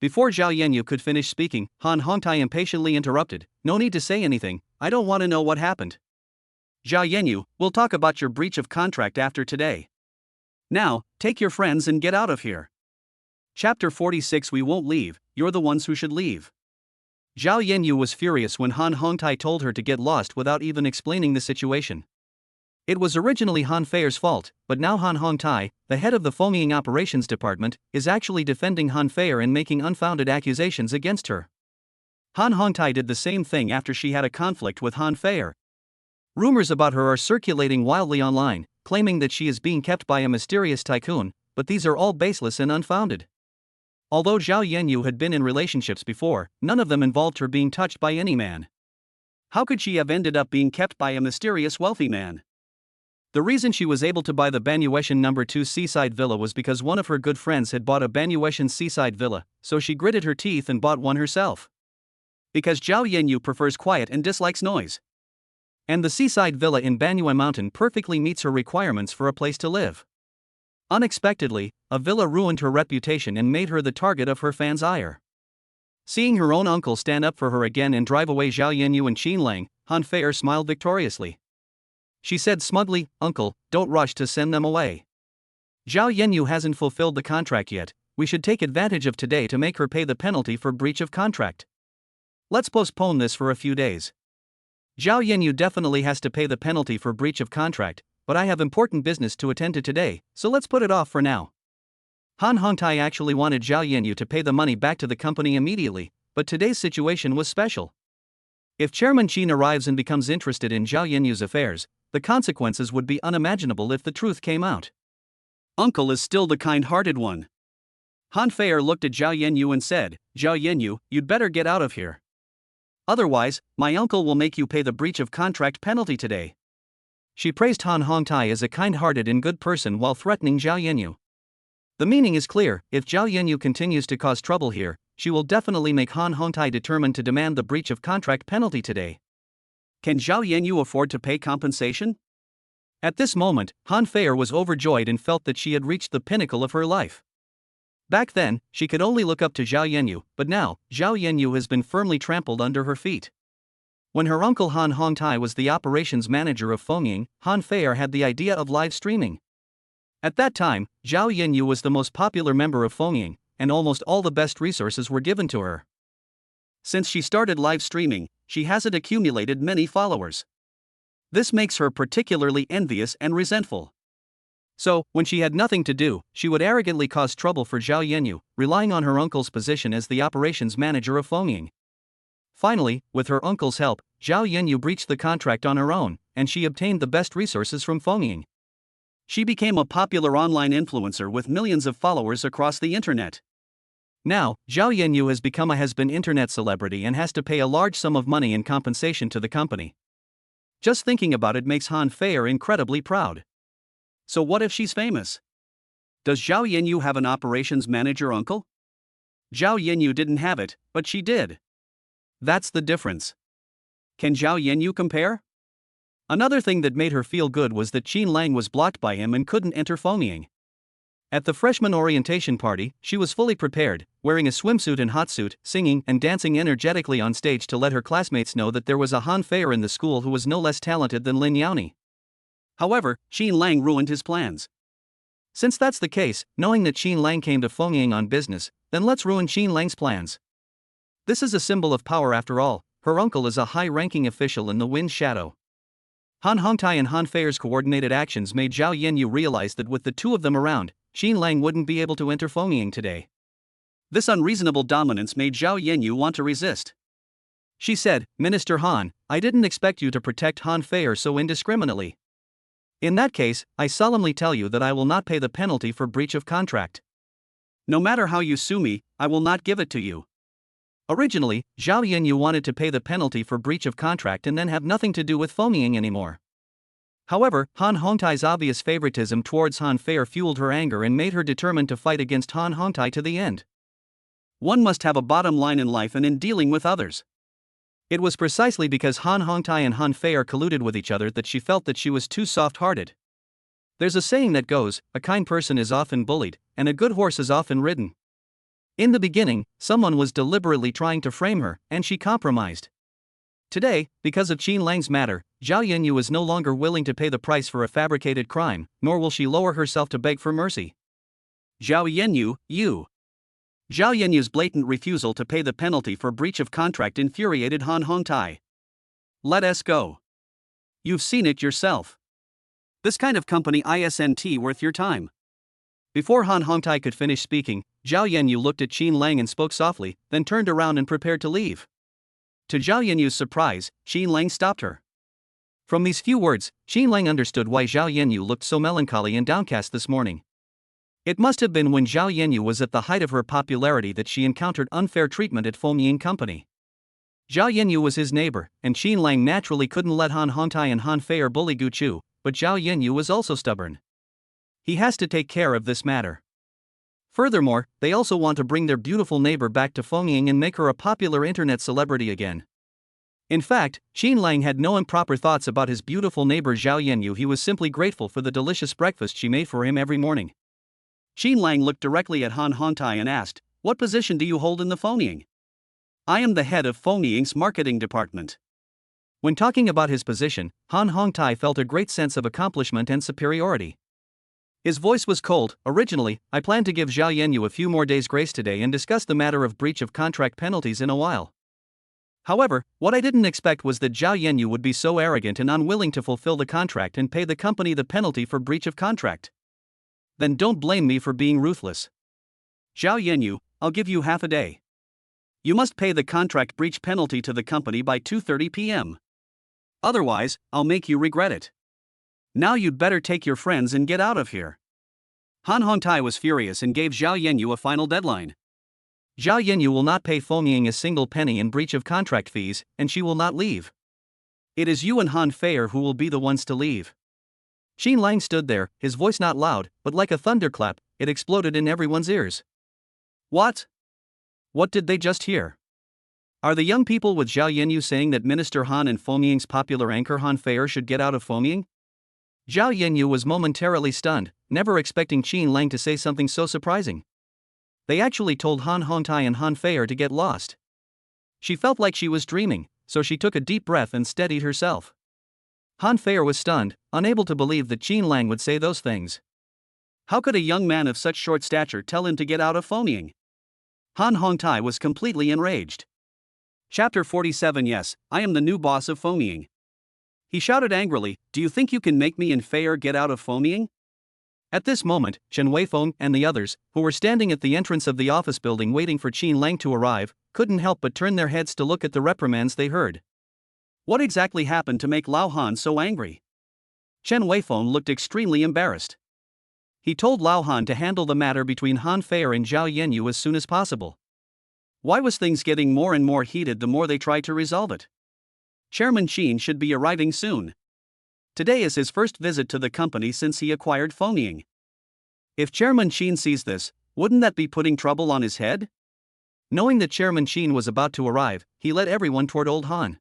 Before Zhao Yanyu could finish speaking, Han Hongtai impatiently interrupted. No need to say anything, I don't want to know what happened. Zhao Yanyu, we'll talk about your breach of contract after today. Now, take your friends and get out of here. Chapter 46. We won't leave, you're the ones who should leave. Zhao Yanyu was furious when Han Hongtai told her to get lost without even explaining the situation. It was originally Han Feier's fault, but now Han Hongtai, the head of the Fengying operations department, is actually defending Han Feier and making unfounded accusations against her. Han Hongtai did the same thing after she had a conflict with Han Feier. Rumors about her are circulating wildly online, claiming that she is being kept by a mysterious tycoon, but these are all baseless and unfounded. Although Zhao Yanyu had been in relationships before, none of them involved her being touched by any man. How could she have ended up being kept by a mysterious wealthy man? The reason she was able to buy the Banyuetian No. 2 seaside villa was because one of her good friends had bought a Banyuetian seaside villa, so she gritted her teeth and bought one herself. Because Zhao Yanyu prefers quiet and dislikes noise. And the seaside villa in Banyue Mountain perfectly meets her requirements for a place to live. Unexpectedly, a villa ruined her reputation and made her the target of her fans' ire. Seeing her own uncle stand up for her again and drive away Zhao Yanyu and Qin Lang, Han Feier smiled victoriously. She said smugly, "Uncle, don't rush to send them away. Zhao Yanyu hasn't fulfilled the contract yet, we should take advantage of today to make her pay the penalty for breach of contract. Let's postpone this for a few days. Zhao Yanyu definitely has to pay the penalty for breach of contract, but I have important business to attend to today, so let's put it off for now." Han Hongtai actually wanted Zhao Yanyu to pay the money back to the company immediately, but today's situation was special. If Chairman Qin arrives and becomes interested in Zhao Yanyu's affairs, the consequences would be unimaginable if the truth came out. Uncle is still the kind-hearted one. Han Feier looked at Zhao Yanyu and said, "Zhao Yanyu, you'd better get out of here. Otherwise, my uncle will make you pay the breach of contract penalty today." She praised Han Hongtai as a kind-hearted and good person while threatening Zhao Yanyu. The meaning is clear: if Zhao Yanyu continues to cause trouble here, she will definitely make Han Hongtai determined to demand the breach of contract penalty today. Can Zhao Yanyu afford to pay compensation? At this moment, Han Feier was overjoyed and felt that she had reached the pinnacle of her life. Back then, she could only look up to Zhao Yanyu, but now, Zhao Yanyu has been firmly trampled under her feet. When her uncle Han Hongtai was the operations manager of Fengying, Han Feier had the idea of live streaming. At that time, Zhao Yanyu was the most popular member of Fengying, and almost all the best resources were given to her. Since she started live streaming, she hasn't accumulated many followers. This makes her particularly envious and resentful. So, when she had nothing to do, she would arrogantly cause trouble for Zhao Yanyu, relying on her uncle's position as the operations manager of Fengying. Finally, with her uncle's help, Zhao Yanyu breached the contract on her own, and she obtained the best resources from Fengying. She became a popular online influencer with millions of followers across the internet. Now, Zhao Yanyu has become a has-been internet celebrity and has to pay a large sum of money in compensation to the company. Just thinking about it makes Han Feier incredibly proud. So what if she's famous? Does Zhao Yanyu have an operations manager uncle? Zhao Yanyu didn't have it, but she did. That's the difference. Can Zhao Yanyu compare? Another thing that made her feel good was that Qin Lang was blocked by him and couldn't enter Fengying. At the freshman orientation party, she was fully prepared, wearing a swimsuit and hot suit, singing and dancing energetically on stage to let her classmates know that there was a Han Feier in the school who was no less talented than Lin Yaoni. However, Qin Lang ruined his plans. Since that's the case, knowing that Qin Lang came to Fengying on business, then let's ruin Qin Lang's plans. This is a symbol of power after all. Her uncle is a high-ranking official in the Wind's shadow. Han Hongtai and Han Feier's coordinated actions made Zhao Yanyu realize that with the two of them around, Qin Lang wouldn't be able to enter Fengying today. This unreasonable dominance made Zhao Yanyu want to resist. She said, "Minister Han, I didn't expect you to protect Han Feier so indiscriminately. In that case, I solemnly tell you that I will not pay the penalty for breach of contract. No matter how you sue me, I will not give it to you." Originally, Zhao Yanyu wanted to pay the penalty for breach of contract and then have nothing to do with Fengying anymore. However, Han Hongtai's obvious favoritism towards Han Feier fueled her anger and made her determined to fight against Han Hongtai to the end. One must have a bottom line in life and in dealing with others. It was precisely because Han Hongtai and Han Feier colluded with each other that she felt that she was too soft-hearted. There's a saying that goes, a kind person is often bullied, and a good horse is often ridden. In the beginning, someone was deliberately trying to frame her, and she compromised. Today, because of Qin Lang's matter, Zhao Yanyu is no longer willing to pay the price for a fabricated crime, nor will she lower herself to beg for mercy. Zhao Yanyu, you. Zhao Yanyu's blatant refusal to pay the penalty for breach of contract infuriated Han Hongtai. Let us go. You've seen it yourself. This kind of company isn't worth your time. Before Han Hongtai could finish speaking, Zhao Yanyu looked at Qin Lang and spoke softly, then turned around and prepared to leave. To Zhao Yanyu's surprise, Qin Lang stopped her. From these few words, Qin Lang understood why Zhao Yanyu looked so melancholy and downcast this morning. It must have been when Zhao Yanyu was at the height of her popularity that she encountered unfair treatment at Fengming Company. Zhao Yanyu was his neighbor, and Qin Lang naturally couldn't let Han Hongtai and Han Fei bully Gu Chu, but Zhao Yanyu was also stubborn. He has to take care of this matter. Furthermore, they also want to bring their beautiful neighbor back to Fengming and make her a popular internet celebrity again. In fact, Qin Lang had no improper thoughts about his beautiful neighbor Zhao Yanyu. He was simply grateful for the delicious breakfast she made for him every morning. Qin Lang looked directly at Han Hongtai and asked, "What position do you hold in the Fengming?" "I am the head of Fengming's marketing department." When talking about his position, Han Hongtai felt a great sense of accomplishment and superiority. His voice was cold. "Originally, I planned to give Zhao Yanyu a few more days' grace today and discuss the matter of breach of contract penalties in a while. However, what I didn't expect was that Zhao Yanyu would be so arrogant and unwilling to fulfill the contract and pay the company the penalty for breach of contract. Then don't blame me for being ruthless. Zhao Yanyu, I'll give you half a day. You must pay the contract breach penalty to the company by 2:30 p.m. Otherwise, I'll make you regret it. Now you'd better take your friends and get out of here." Han Hongtai was furious and gave Zhao Yanyu a final deadline. Zhao Yanyu will not pay Fengming a single penny in breach of contract fees, and she will not leave. It is you and Han Fei who will be the ones to leave. Qin Lang stood there, his voice not loud, but like a thunderclap. It exploded in everyone's ears. What? What did they just hear? Are the young people with Zhao Yanyu saying that Minister Han and Fengming's popular anchor Han Fei should get out of Fengming? Zhao Yanyu was momentarily stunned, never expecting Qin Lang to say something so surprising. They actually told Han Hongtai and Han Fei to get lost. She felt like she was dreaming, so she took a deep breath and steadied herself. Han Fei was stunned, unable to believe that Qin Lang would say those things. How could a young man of such short stature tell him to get out of Fengming? Han Hongtai was completely enraged. Chapter 47. Yes, I am the new boss of Fengming. He shouted angrily, "Do you think you can make me and Fei get out of Fengming?" At this moment, Chen Weifeng and the others, who were standing at the entrance of the office building waiting for Qin Lang to arrive, couldn't help but turn their heads to look at the reprimands they heard. What exactly happened to make Lao Han so angry? Chen Weifeng looked extremely embarrassed. He told Lao Han to handle the matter between Han Fei and Zhao Yanyu as soon as possible. Why was things getting more and more heated the more they tried to resolve it? Chairman Qin should be arriving soon. Today is his first visit to the company since he acquired Fengming. If Chairman Qin sees this, wouldn't that be putting trouble on his head? Knowing that Chairman Qin was about to arrive, he led everyone toward old Han.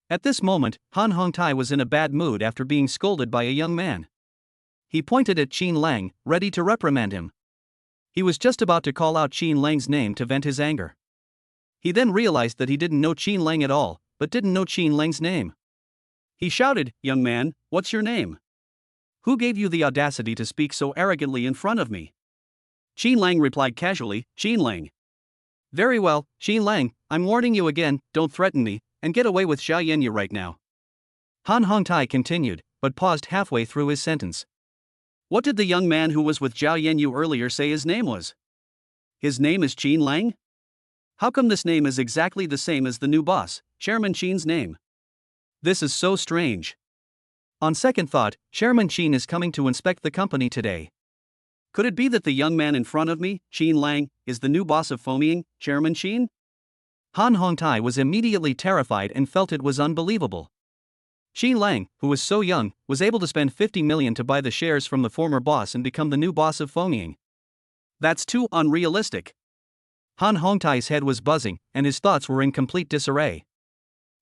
At this moment, Han Hongtai was in a bad mood after being scolded by a young man. He pointed at Qin Lang, ready to reprimand him. He was just about to call out Qin Lang's name to vent his anger. He then realized that he didn't know Qin Lang at all, but didn't know Qin Lang's name. He shouted, "Young man, what's your name? Who gave you the audacity to speak so arrogantly in front of me?" Qin Lang replied casually, "Qin Lang." "Very well, Qin Lang, I'm warning you again, don't threaten me, and get away with Zhao Yanyu right now." Han Hongtai continued, but paused halfway through his sentence. What did the young man who was with Zhao Yanyu earlier say his name was? His name is Qin Lang? How come this name is exactly the same as the new boss, Chairman Qin's name? This is so strange. On second thought, Chairman Qin is coming to inspect the company today. Could it be that the young man in front of me, Qin Lang, is the new boss of Fengming, Chairman Qin? Han Hongtai was immediately terrified and felt it was unbelievable. Qin Lang, who was so young, was able to spend 50 million to buy the shares from the former boss and become the new boss of Fengming. That's too unrealistic. Han Hongtai's head was buzzing, and his thoughts were in complete disarray.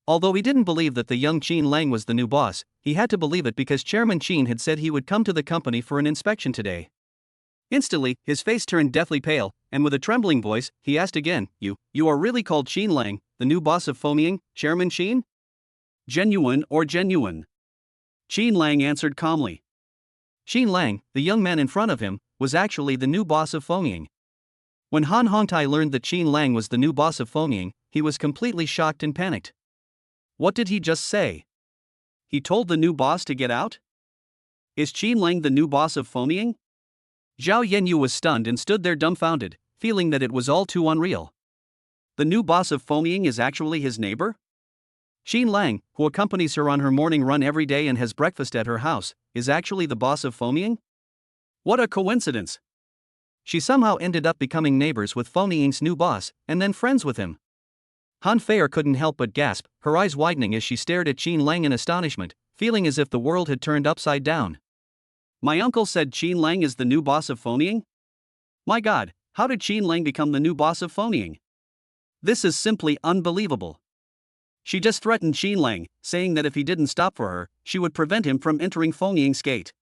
Although he didn't believe that the young Qin Lang was the new boss, he had to believe it because Chairman Qin had said he would come to the company for an inspection today. Instantly, his face turned deathly pale, and with a trembling voice, he asked again, You are really called Qin Lang, the new boss of Foaming, Chairman Qin? Genuine or genuine? Qin Lang answered calmly. Qin Lang, the young man in front of him, was actually the new boss of Foaming. When Han Hongtai learned that Qin Lang was the new boss of Foaming, he was completely shocked and panicked. What did he just say? He told the new boss to get out? Is Qin Lang the new boss of Foaming? Zhao Yanyu was stunned and stood there dumbfounded, feeling that it was all too unreal. The new boss of Foaming is actually his neighbor? Qin Lang, who accompanies her on her morning run every day and has breakfast at her house, is actually the boss of Foaming? What a coincidence! She somehow ended up becoming neighbors with Foaming's new boss, and then friends with him. Han Feier couldn't help but gasp, her eyes widening as she stared at Qin Lang in astonishment, feeling as if the world had turned upside down. My uncle said Qin Lang is the new boss of Foaming? My god, how did Qin Lang become the new boss of Foaming? This is simply unbelievable. She just threatened Qin Lang, saying that if he didn't stop for her, she would prevent him from entering Foaming's gate.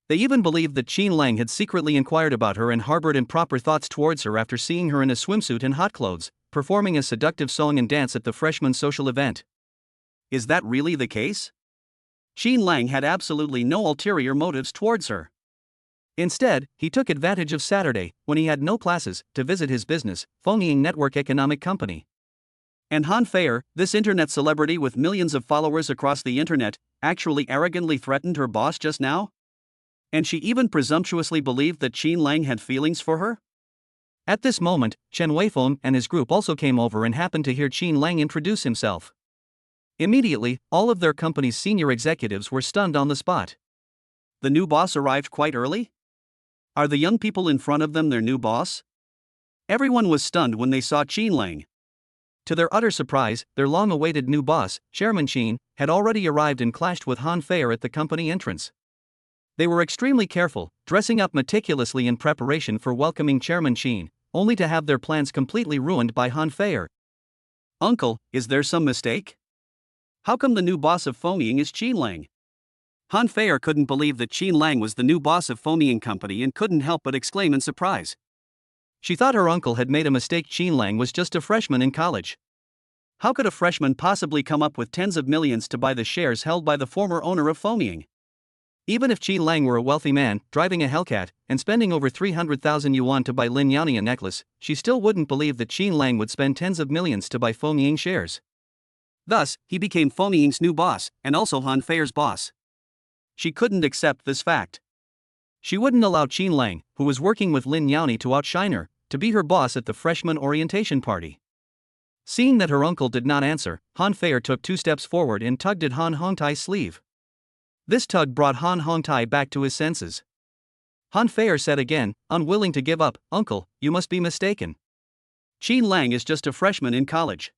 They even believed that Qin Lang had secretly inquired about her and harbored improper thoughts towards her after seeing her in a swimsuit and hot clothes, performing a seductive song and dance at the freshman social event. Is that really the case? Qin Lang had absolutely no ulterior motives towards her. Instead, he took advantage of Saturday, when he had no classes, to visit his business, Foaming Network Economic Company. And Han Feier, this internet celebrity with millions of followers across the internet, actually arrogantly threatened her boss just now? And she even presumptuously believed that Qin Lang had feelings for her? At this moment, Chen Weifeng and his group also came over and happened to hear Qin Lang introduce himself. Immediately, all of their company's senior executives were stunned on the spot. The new boss arrived quite early? Are the young people in front of them their new boss? Everyone was stunned when they saw Qin Lang. To their utter surprise, their long-awaited new boss, Chairman Qin, had already arrived and clashed with Han Feier at the company entrance. They were extremely careful, dressing up meticulously in preparation for welcoming Chairman Qin, only to have their plans completely ruined by Han Feier. Uncle, is there some mistake? How come the new boss of Foaming is Qin Lang? Han Feier couldn't believe that Qin Lang was the new boss of Foaming Company and couldn't help but exclaim in surprise. She thought her uncle had made a mistake. Qin Lang was just a freshman in college. How could a freshman possibly come up with tens of millions to buy the shares held by the former owner of Foaming? Even if Qin Lang were a wealthy man, driving a Hellcat, and spending over 300,000 yuan to buy Lin Yanni a necklace, she still wouldn't believe that Qin Lang would spend tens of millions to buy Foaming shares. Thus, he became Foaming's new boss, and also Han Feier's boss. She couldn't accept this fact. She wouldn't allow Qin Lang, who was working with Lin Yanni to outshine her, to be her boss at the freshman orientation party. Seeing that her uncle did not answer, Han Feier took 2 steps forward and tugged at Han Hongtai's sleeve. This tug brought Han Hongtai back to his senses. Han Feier said again, unwilling to give up, "Uncle, you must be mistaken. Qin Lang is just a freshman in college.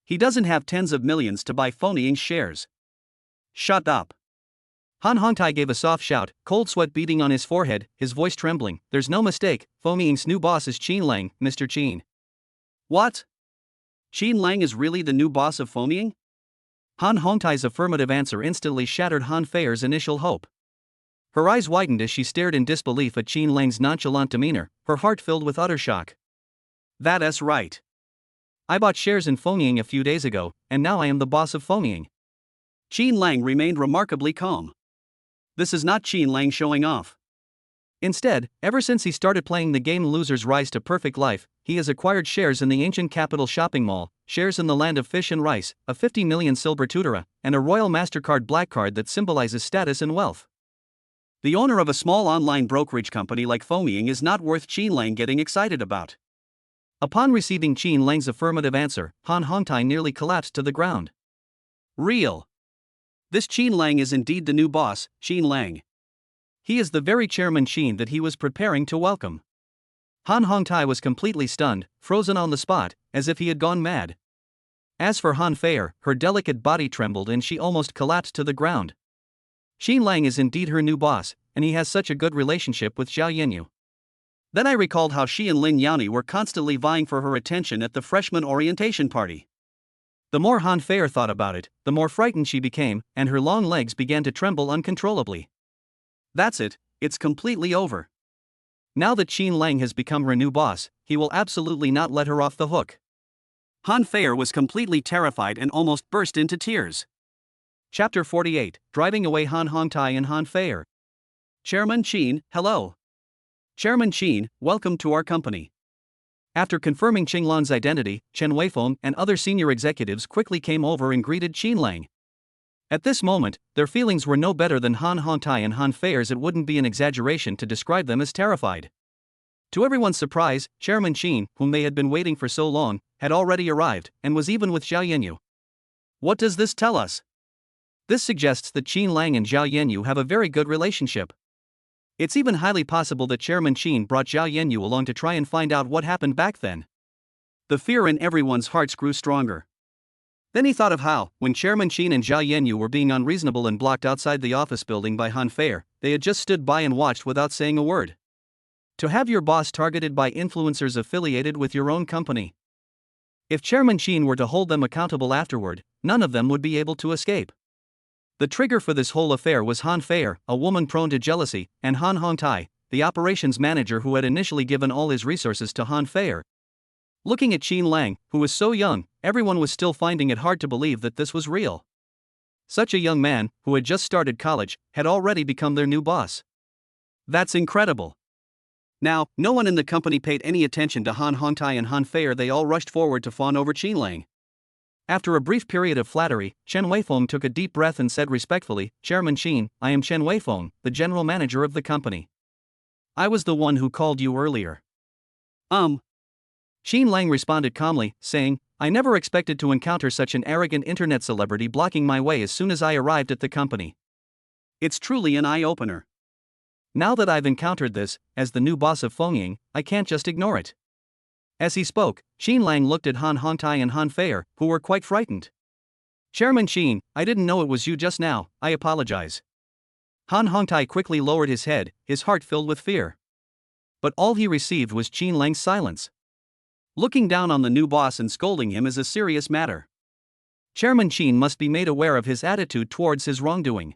He doesn't have tens of millions to buy Foaming shares." Shut up. Han Hongtai gave a soft shout, cold sweat beading on his forehead, his voice trembling. "There's no mistake, Foaming's new boss is Qin Lang, Mr. Qin." What? Qin Lang is really the new boss of Foaming? Han Hongtai's affirmative answer instantly shattered Han Feier's initial hope. Her eyes widened as she stared in disbelief at Qin Lang's nonchalant demeanor, her heart filled with utter shock. That's right. I bought shares in Foaming a few days ago, and now I am the boss of Foaming. Qin Lang remained remarkably calm. This is not Qin Lang showing off. Instead, ever since he started playing the game Loser's Rise to Perfect Life, he has acquired shares in the ancient capital shopping mall, shares in the land of fish and rice, a 50 million silver tutora, and a Royal MasterCard black card that symbolizes status and wealth. The owner of a small online brokerage company like Foaming is not worth Qin Lang getting excited about. Upon receiving Qin Lang's affirmative answer, Han Hongtai nearly collapsed to the ground. Real. This Qin Lang is indeed the new boss, Qin Lang. He is the very Chairman Qin that he was preparing to welcome. Han Hongtai was completely stunned, frozen on the spot, as if he had gone mad. As for Han Feier, her delicate body trembled and she almost collapsed to the ground. Qin Lang is indeed her new boss, and he has such a good relationship with Zhao Yanyu. Then I recalled how she and Lin Yanni were constantly vying for her attention at the freshman orientation party. The more Han Feier thought about it, the more frightened she became, and her long legs began to tremble uncontrollably. That's it, it's completely over. Now that Qin Lang has become her new boss, he will absolutely not let her off the hook. Han Feier was completely terrified and almost burst into tears. Chapter 48, Driving Away Han Hongtai and Han Feier. Chairman Qin, hello. Chairman Qin, welcome to our company. After confirming Qinglan's identity, Chen Weifeng and other senior executives quickly came over and greeted Qin Lang. At this moment, their feelings were no better than Han Hongtai and Han Feier's. It wouldn't be an exaggeration to describe them as terrified. To everyone's surprise, Chairman Qin, whom they had been waiting for so long, had already arrived, and was even with Zhao Yanyu. What does this tell us? This suggests that Qin Lang and Zhao Yanyu have a very good relationship. It's even highly possible that Chairman Qin brought Zhao Yanyu along to try and find out what happened back then. The fear in everyone's hearts grew stronger. Then he thought of how, when Chairman Qin and Zhao Yanyu were being unreasonable and blocked outside the office building by Han Feier, they had just stood by and watched without saying a word. To have your boss targeted by influencers affiliated with your own company. If Chairman Qin were to hold them accountable afterward, none of them would be able to escape. The trigger for this whole affair was Han Feier, a woman prone to jealousy, and Han Hongtai, the operations manager who had initially given all his resources to Han Feier. Looking at Qin Lang, who was so young, everyone was still finding it hard to believe that this was real. Such a young man, who had just started college, had already become their new boss. That's incredible. Now, no one in the company paid any attention to Han Hongtai and Han Feier. They all rushed forward to fawn over Qin Lang. After a brief period of flattery, Chen Weifeng took a deep breath and said respectfully, Chairman Qin, I am Chen Weifeng, the general manager of the company. I was the one who called you earlier. Qin Lang responded calmly, saying, I never expected to encounter such an arrogant internet celebrity blocking my way as soon as I arrived at the company. It's truly an eye-opener. Now that I've encountered this, as the new boss of Fengying, I can't just ignore it. As he spoke, Qin Lang looked at Han Hongtai and Han Feier, who were quite frightened. Chairman Qin, I didn't know it was you just now, I apologize. Han Hongtai quickly lowered his head, his heart filled with fear. But all he received was Qin Lang's silence. Looking down on the new boss and scolding him is a serious matter. Chairman Qin must be made aware of his attitude towards his wrongdoing.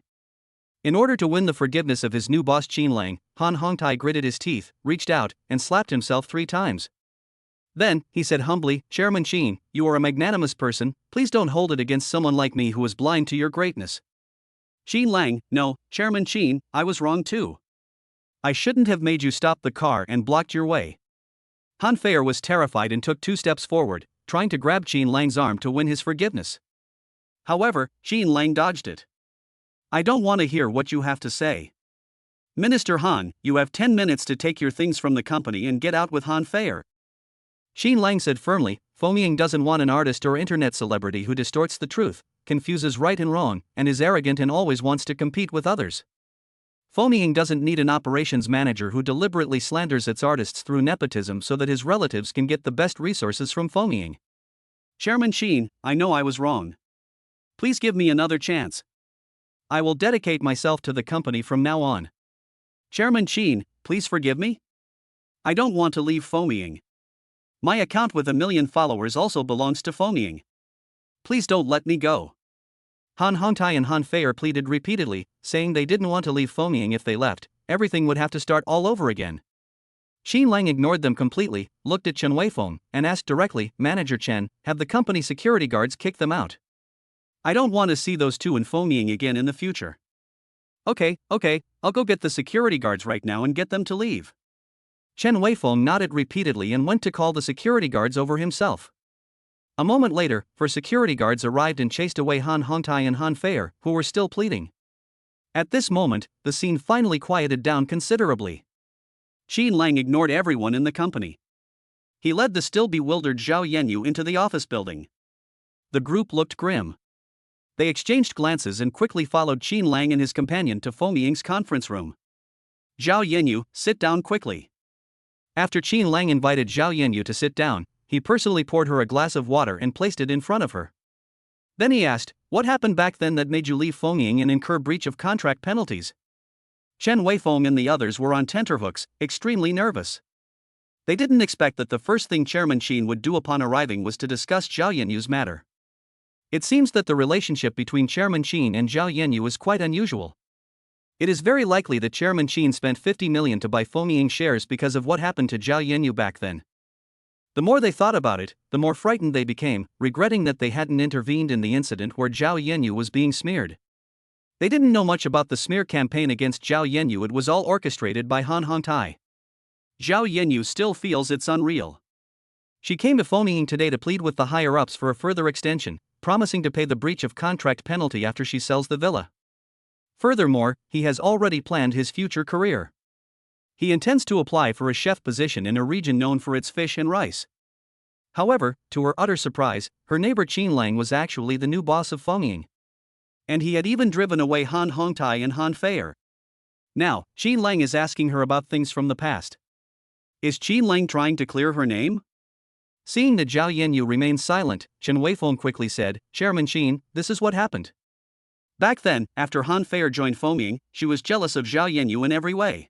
In order to win the forgiveness of his new boss Qin Lang, Han Hongtai gritted his teeth, reached out, and slapped himself 3 times. Then, he said humbly, Chairman Qin, you are a magnanimous person, please don't hold it against someone like me who is blind to your greatness. Qin Lang, no, Chairman Qin, I was wrong too. I shouldn't have made you stop the car and blocked your way. Han Feier was terrified and took 2 steps forward, trying to grab Qin Lang's arm to win his forgiveness. However, Qin Lang dodged it. I don't want to hear what you have to say. Minister Han, you have 10 minutes to take your things from the company and get out with Han Feier. Qin Lang said firmly, Fengying doesn't want an artist or internet celebrity who distorts the truth, confuses right and wrong, and is arrogant and always wants to compete with others. Fengying doesn't need an operations manager who deliberately slanders its artists through nepotism so that his relatives can get the best resources from Fengying. Chairman Qin, I know I was wrong. Please give me another chance. I will dedicate myself to the company from now on. Chairman Qin, please forgive me? I don't want to leave Fengying. My account with 1 million followers also belongs to Fengying. Please don't let me go. Han Hongtai and Han Feier pleaded repeatedly, saying they didn't want to leave Fengying. If they left, everything would have to start all over again. Qin Lang ignored them completely, looked at Chen Weifeng, and asked directly, Manager Chen, have the company security guards kick them out? I don't want to see those 2 in Fengying again in the future. Okay, I'll go get the security guards right now and get them to leave. Chen Weifeng nodded repeatedly and went to call the security guards over himself. A moment later, 4 security guards arrived and chased away Han Hongtai and Han Feier, who were still pleading. At this moment, the scene finally quieted down considerably. Qin Lang ignored everyone in the company. He led the still bewildered Zhao Yanyu into the office building. The group looked grim. They exchanged glances and quickly followed Qin Lang and his companion to Fengying's conference room. Zhao Yanyu, sit down quickly. After Qin Lang invited Zhao Yanyu to sit down, he personally poured her a glass of water and placed it in front of her. Then he asked, what happened back then that made you leave Fengying and incur breach of contract penalties? Chen Weifeng and the others were on tenterhooks, extremely nervous. They didn't expect that the first thing Chairman Qin would do upon arriving was to discuss Zhao Yanyu's matter. It seems that the relationship between Chairman Qin and Zhao Yanyu is quite unusual. It is very likely that Chairman Qin spent 50 million to buy Fomying shares because of what happened to Zhao Yanyu back then. The more they thought about it, the more frightened they became, regretting that they hadn't intervened in the incident where Zhao Yanyu was being smeared. They didn't know much about the smear campaign against Zhao Yanyu. It was all orchestrated by Han Hongtai. Zhao Yanyu still feels it's unreal. She came to Fomying today to plead with the higher-ups for a further extension, promising to pay the breach of contract penalty after she sells the villa. Furthermore, he has already planned his future career. He intends to apply for a chef position in a region known for its fish and rice. However, to her utter surprise, her neighbor Qin Lang was actually the new boss of Fomying. And he had even driven away Han Hongtai and Han Feier. Now, Qin Lang is asking her about things from the past. Is Qin Lang trying to clear her name? Seeing that Zhao Yanyu remained silent, Chen Weifeng quickly said, "Chairman Qin, this is what happened. Back then, after Han Feier joined Fomying, she was jealous of Zhao Yanyu in every way.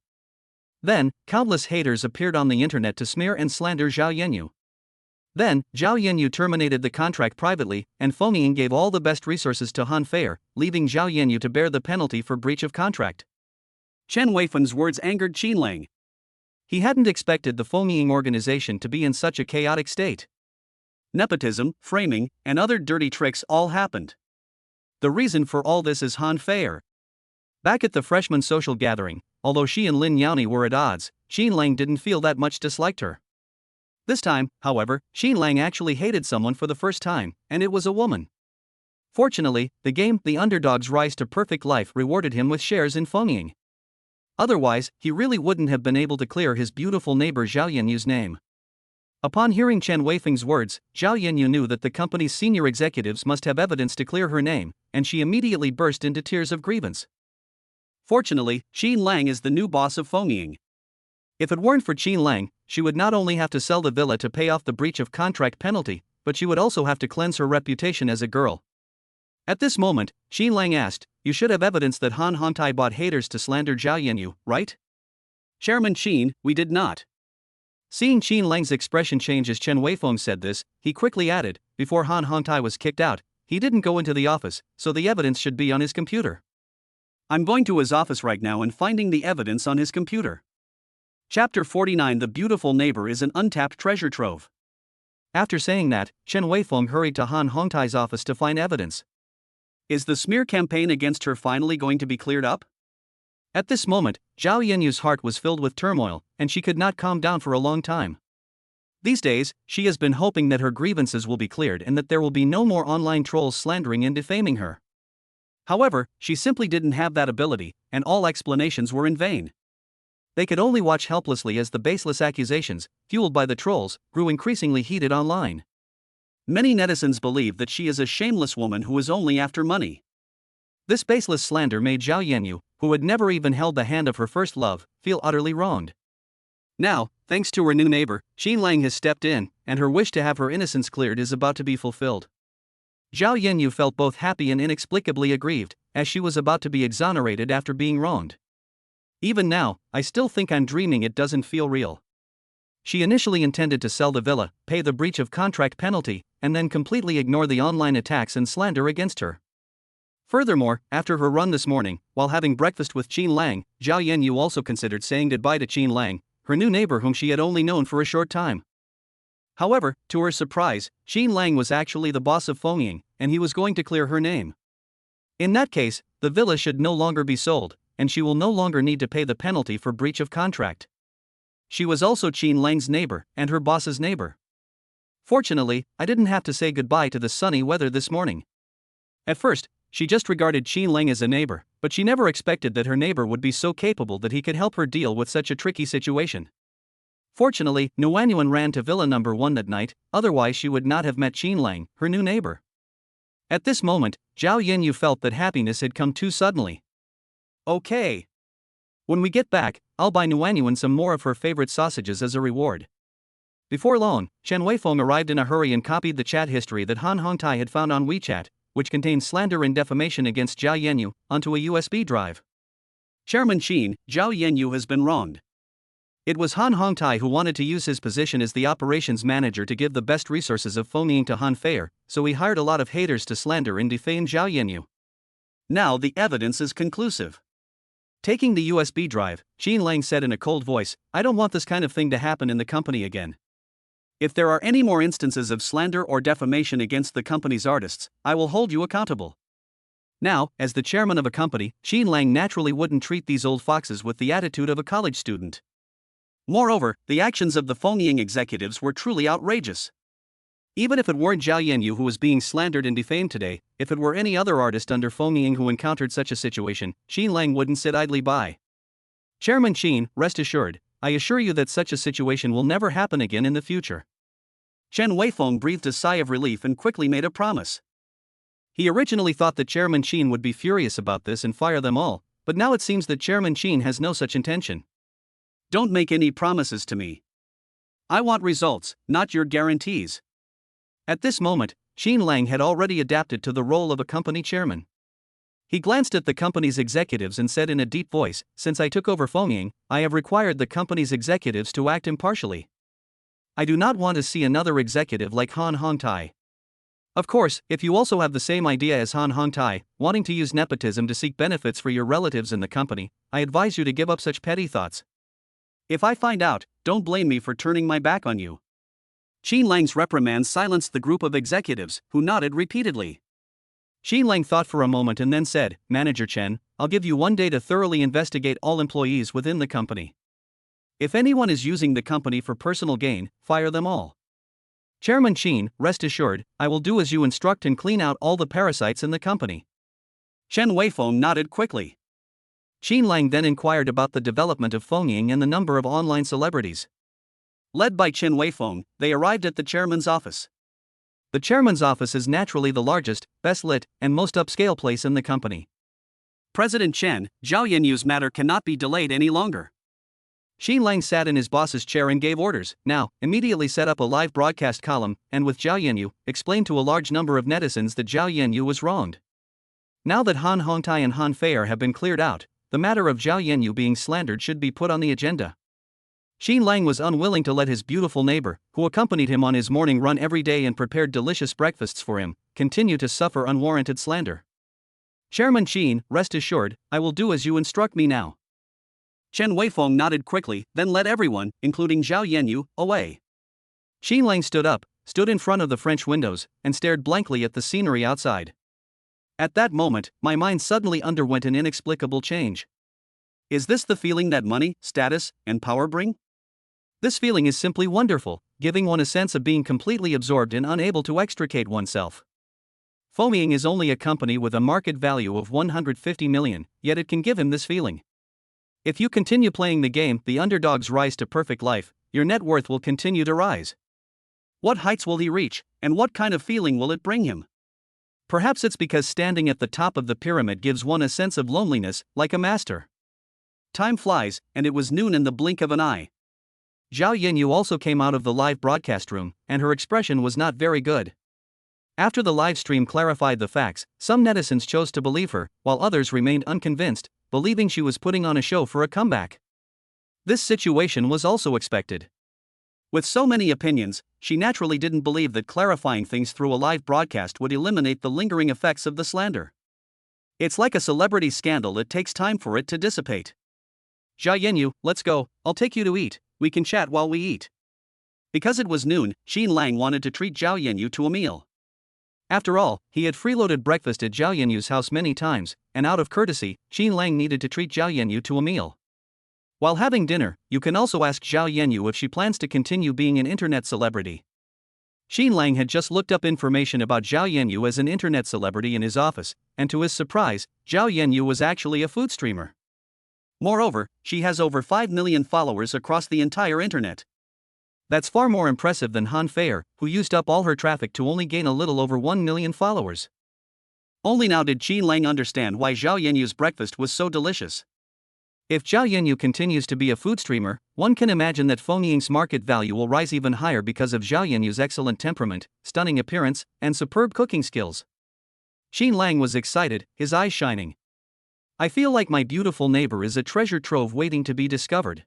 Then, countless haters appeared on the internet to smear and slander Zhao Yanyu. Then, Zhao Yanyu terminated the contract privately, and Fomying gave all the best resources to Han Feier, leaving Zhao Yanyu to bear the penalty for breach of contract." Chen Weifen's words angered Qin Lang. He hadn't expected the Fomying organization to be in such a chaotic state. Nepotism, framing, and other dirty tricks all happened. The reason for all this is Han Feier. Back at the freshman social gathering, although she and Lin Yaoni were at odds, Qin Lang didn't feel that much disliked her. This time, however, Qin Lang actually hated someone for the first time, and it was a woman. Fortunately, the game The Underdog's Rise to Perfect Life rewarded him with shares in Fomying. Otherwise, he really wouldn't have been able to clear his beautiful neighbor Zhao Yanyu's name. Upon hearing Chen Weifeng's words, Zhao Yanyu knew that the company's senior executives must have evidence to clear her name, and she immediately burst into tears of grievance. Fortunately, Qin Lang is the new boss of Fomying. If it weren't for Qin Lang, she would not only have to sell the villa to pay off the breach of contract penalty, but she would also have to cleanse her reputation as a girl. At this moment, Qin Lang asked, "You should have evidence that Han Hongtai bought haters to slander Zhao Yanyu, right?" "Chairman Qin, we did not." Seeing Qin Lang's expression change as Chen Weifeng said this, he quickly added, "Before Han Hongtai was kicked out, he didn't go into the office, so the evidence should be on his computer." "I'm going to his office right now and finding the evidence on his computer." Chapter 49. The beautiful neighbor is an untapped treasure trove. After saying that, Chen Weifeng hurried to Han Hongtai's office to find evidence. Is the smear campaign against her finally going to be cleared up? At this moment, Zhao Yanyu's heart was filled with turmoil, and she could not calm down for a long time. These days, she has been hoping that her grievances will be cleared and that there will be no more online trolls slandering and defaming her. However, she simply didn't have that ability, and all explanations were in vain. They could only watch helplessly as the baseless accusations, fueled by the trolls, grew increasingly heated online. Many netizens believe that she is a shameless woman who is only after money. This baseless slander made Zhao Yanyu, who had never even held the hand of her first love, feel utterly wronged. Now, thanks to her new neighbor, Qin Lang has stepped in, and her wish to have her innocence cleared is about to be fulfilled. Zhao Yanyu felt both happy and inexplicably aggrieved, as she was about to be exonerated after being wronged. "Even now, I still think I'm dreaming. It doesn't feel real." She initially intended to sell the villa, pay the breach of contract penalty, and then completely ignore the online attacks and slander against her. Furthermore, after her run this morning, while having breakfast with Qin Lang, Zhao Yanyu also considered saying goodbye to Qin Lang, her new neighbor whom she had only known for a short time. However, to her surprise, Qin Lang was actually the boss of Fomying, and he was going to clear her name. In that case, the villa should no longer be sold, and she will no longer need to pay the penalty for breach of contract. She was also Qin Lang's neighbor, and her boss's neighbor. Fortunately, I didn't have to say goodbye to the sunny weather this morning. At first, she just regarded Qin Lang as a neighbor, but she never expected that her neighbor would be so capable that he could help her deal with such a tricky situation. Fortunately, Nuanyuan ran to Villa number 1 that night, otherwise she would not have met Qin Lang, her new neighbor. At this moment, Zhao Yanyu felt that happiness had come too suddenly. "Okay. When we get back, I'll buy Nuanyuan some more of her favorite sausages as a reward." Before long, Chen Weifeng arrived in a hurry and copied the chat history that Han Hongtai had found on WeChat, which contained slander and defamation against Zhao Yanyu, onto a USB drive. "Chairman Qin, Zhao Yanyu has been wronged." It was Han Hongtai who wanted to use his position as the operations manager to give the best resources of Fomying to Han Feier, so he hired a lot of haters to slander and defame Zhao Yanyu. Now the evidence is conclusive. Taking the USB drive, Jean Lang said in a cold voice, "I don't want this kind of thing to happen in the company again. If there are any more instances of slander or defamation against the company's artists, I will hold you accountable." Now, as the chairman of a company, Jean Lang naturally wouldn't treat these old foxes with the attitude of a college student. Moreover, the actions of the Fengying executives were truly outrageous. Even if it weren't Zhao Yanyu who was being slandered and defamed today, if it were any other artist under Fengying who encountered such a situation, Jean Lang wouldn't sit idly by. "Chairman Jean, rest assured, I assure you that such a situation will never happen again in the future." Chen Weifeng breathed a sigh of relief and quickly made a promise. He originally thought that Chairman Jean would be furious about this and fire them all, but now it seems that Chairman Jean has no such intention. "Don't make any promises to me. I want results, not your guarantees." At this moment, Jean Lang had already adapted to the role of a company chairman. He glanced at the company's executives and said in a deep voice, "Since I took over Fengying, I have required the company's executives to act impartially. I do not want to see another executive like Han Hongtai. Of course, if you also have the same idea as Han Hongtai, wanting to use nepotism to seek benefits for your relatives in the company, I advise you to give up such petty thoughts. If I find out, don't blame me for turning my back on you." Jean Lang's reprimand silenced the group of executives, who nodded repeatedly. Jean Lang thought for a moment and then said, "Manager Chen, I'll give you 1 day to thoroughly investigate all employees within the company. If anyone is using the company for personal gain, fire them all. Chairman Jean, rest assured, I will do as you instruct and clean out all the parasites in the company." Chen Weifeng nodded quickly. Jean Lang then inquired about the development of Fengying and the number of online celebrities. Led by Chen Weifeng, they arrived at the chairman's office. The chairman's office is naturally the largest, best lit, and most upscale place in the company. "President Chen, Zhao Yanyu's matter cannot be delayed any longer." Jean Lang sat in his boss's chair and gave orders. Now, immediately set up a live broadcast column, and with Zhao Yanyu, explained to a large number of netizens that Zhao Yanyu was wronged. Now that Han Hongtai and Han Feier have been cleared out, the matter of Zhao Yanyu being slandered should be put on the agenda. Jean Lang was unwilling to let his beautiful neighbor, who accompanied him on his morning run every day and prepared delicious breakfasts for him, continue to suffer unwarranted slander. "Chairman Jean, rest assured, I will do as you instruct me now." Chen Weifeng nodded quickly, then led everyone, including Zhao Yanyu, away. Jean Lang stood in front of the French windows, and stared blankly at the scenery outside. At that moment, my mind suddenly underwent an inexplicable change. Is this the feeling that money, status, and power bring? This feeling is simply wonderful, giving one a sense of being completely absorbed and unable to extricate oneself. Fengying is only a company with a market value of 150 million, yet it can give him this feeling. If you continue playing the game, the underdog's rise to perfect life, your net worth will continue to rise. What heights will he reach, and what kind of feeling will it bring him? Perhaps it's because standing at the top of the pyramid gives one a sense of loneliness, like a master. Time flies, and it was noon in the blink of an eye. Zhao Yanyu also came out of the live broadcast room, and her expression was not very good. After the live stream clarified the facts, some netizens chose to believe her, while others remained unconvinced, believing she was putting on a show for a comeback. This situation was also expected. With so many opinions, she naturally didn't believe that clarifying things through a live broadcast would eliminate the lingering effects of the slander. It's like a celebrity scandal, it takes time for it to dissipate. "Zhao Yanyu, let's go, I'll take you to eat, we can chat while we eat." Because it was noon, Jean Lang wanted to treat Zhao Yanyu to a meal. After all, he had freeloaded breakfast at Zhao Yanyu's house many times, and out of courtesy, Jean Lang needed to treat Zhao Yanyu to a meal. While having dinner, you can also ask Zhao Yanyu if she plans to continue being an internet celebrity. Jean Lang had just looked up information about Zhao Yanyu as an internet celebrity in his office, and to his surprise, Zhao Yanyu was actually a food streamer. Moreover, she has over 5 million followers across the entire internet. That's far more impressive than Han Feier, who used up all her traffic to only gain a little over 1 million followers. Only now did Jean Lang understand why Zhao Yanyu's breakfast was so delicious. If Zhao Yanyu continues to be a food streamer, one can imagine that Fengying's market value will rise even higher because of Zhao Yanyu's excellent temperament, stunning appearance, and superb cooking skills. Jean Lang was excited, his eyes shining. "I feel like my beautiful neighbor is a treasure trove waiting to be discovered."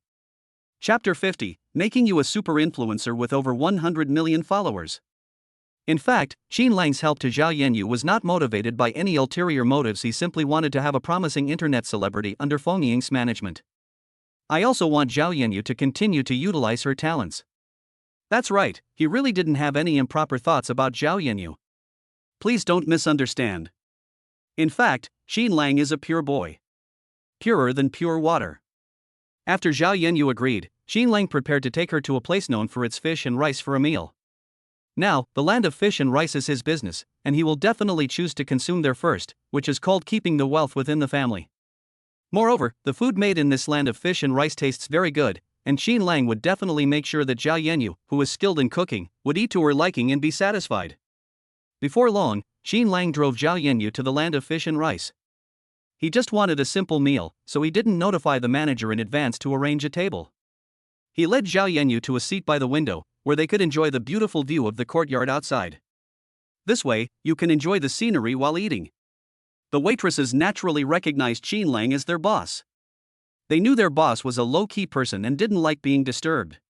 Chapter 50, Making You a Super Influencer with Over 100 Million Followers. In fact, Xin Lang's help to Zhao Yanyu was not motivated by any ulterior motives. He simply wanted to have a promising internet celebrity under Feng Ying's management. I also want Zhao Yanyu to continue to utilize her talents. That's right, he really didn't have any improper thoughts about Zhao Yanyu. Please don't misunderstand. In fact, Xin Lang is a pure boy. Purer than pure water. After Zhao Yanyu agreed, Xin Lang prepared to take her to a place known for its fish and rice for a meal. Now, the land of fish and rice is his business, and he will definitely choose to consume there first, which is called keeping the wealth within the family. Moreover, the food made in this land of fish and rice tastes very good, and Xin Lang would definitely make sure that Zhao Yanyu, who is skilled in cooking, would eat to her liking and be satisfied. Before long, Xin Lang drove Zhao Yanyu to the land of fish and rice. He just wanted a simple meal, so he didn't notify the manager in advance to arrange a table. He led Zhao Yanyu to a seat by the window, where they could enjoy the beautiful view of the courtyard outside. This way, you can enjoy the scenery while eating. The waitresses naturally recognized Xin Lang as their boss. They knew their boss was a low-key person and didn't like being disturbed.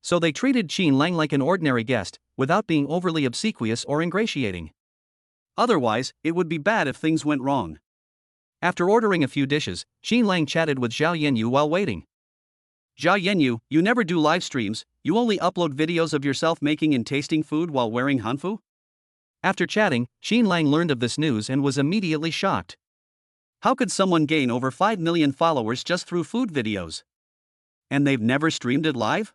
So they treated Xin Lang like an ordinary guest, without being overly obsequious or ingratiating. Otherwise, it would be bad if things went wrong. After ordering a few dishes, Xin Lang chatted with Zhao Yanyu while waiting. Zhao Yanyu, you never do live streams, you only upload videos of yourself making and tasting food while wearing hanfu? After chatting, Xin Lang learned of this news and was immediately shocked. How could someone gain over 5 million followers just through food videos? And they've never streamed it live?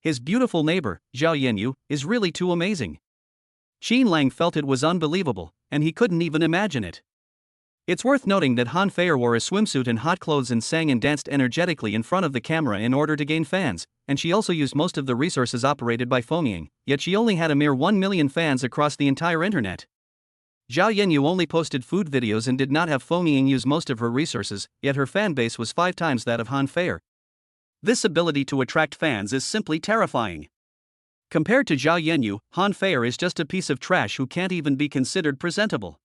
His beautiful neighbor, Zhao Yanyu, is really too amazing. Xin Lang felt it was unbelievable, and he couldn't even imagine it. It's worth noting that Han Feier wore a swimsuit and hot clothes and sang and danced energetically in front of the camera in order to gain fans, and she also used most of the resources operated by Feng Ying, yet she only had a mere 1 million fans across the entire internet. Zhao Yanyu only posted food videos and did not have Feng Ying use most of her resources, yet her fan base was 5 times that of Han Feier. This ability to attract fans is simply terrifying. Compared to Zhao Yanyu, Han Feier is just a piece of trash who can't even be considered presentable.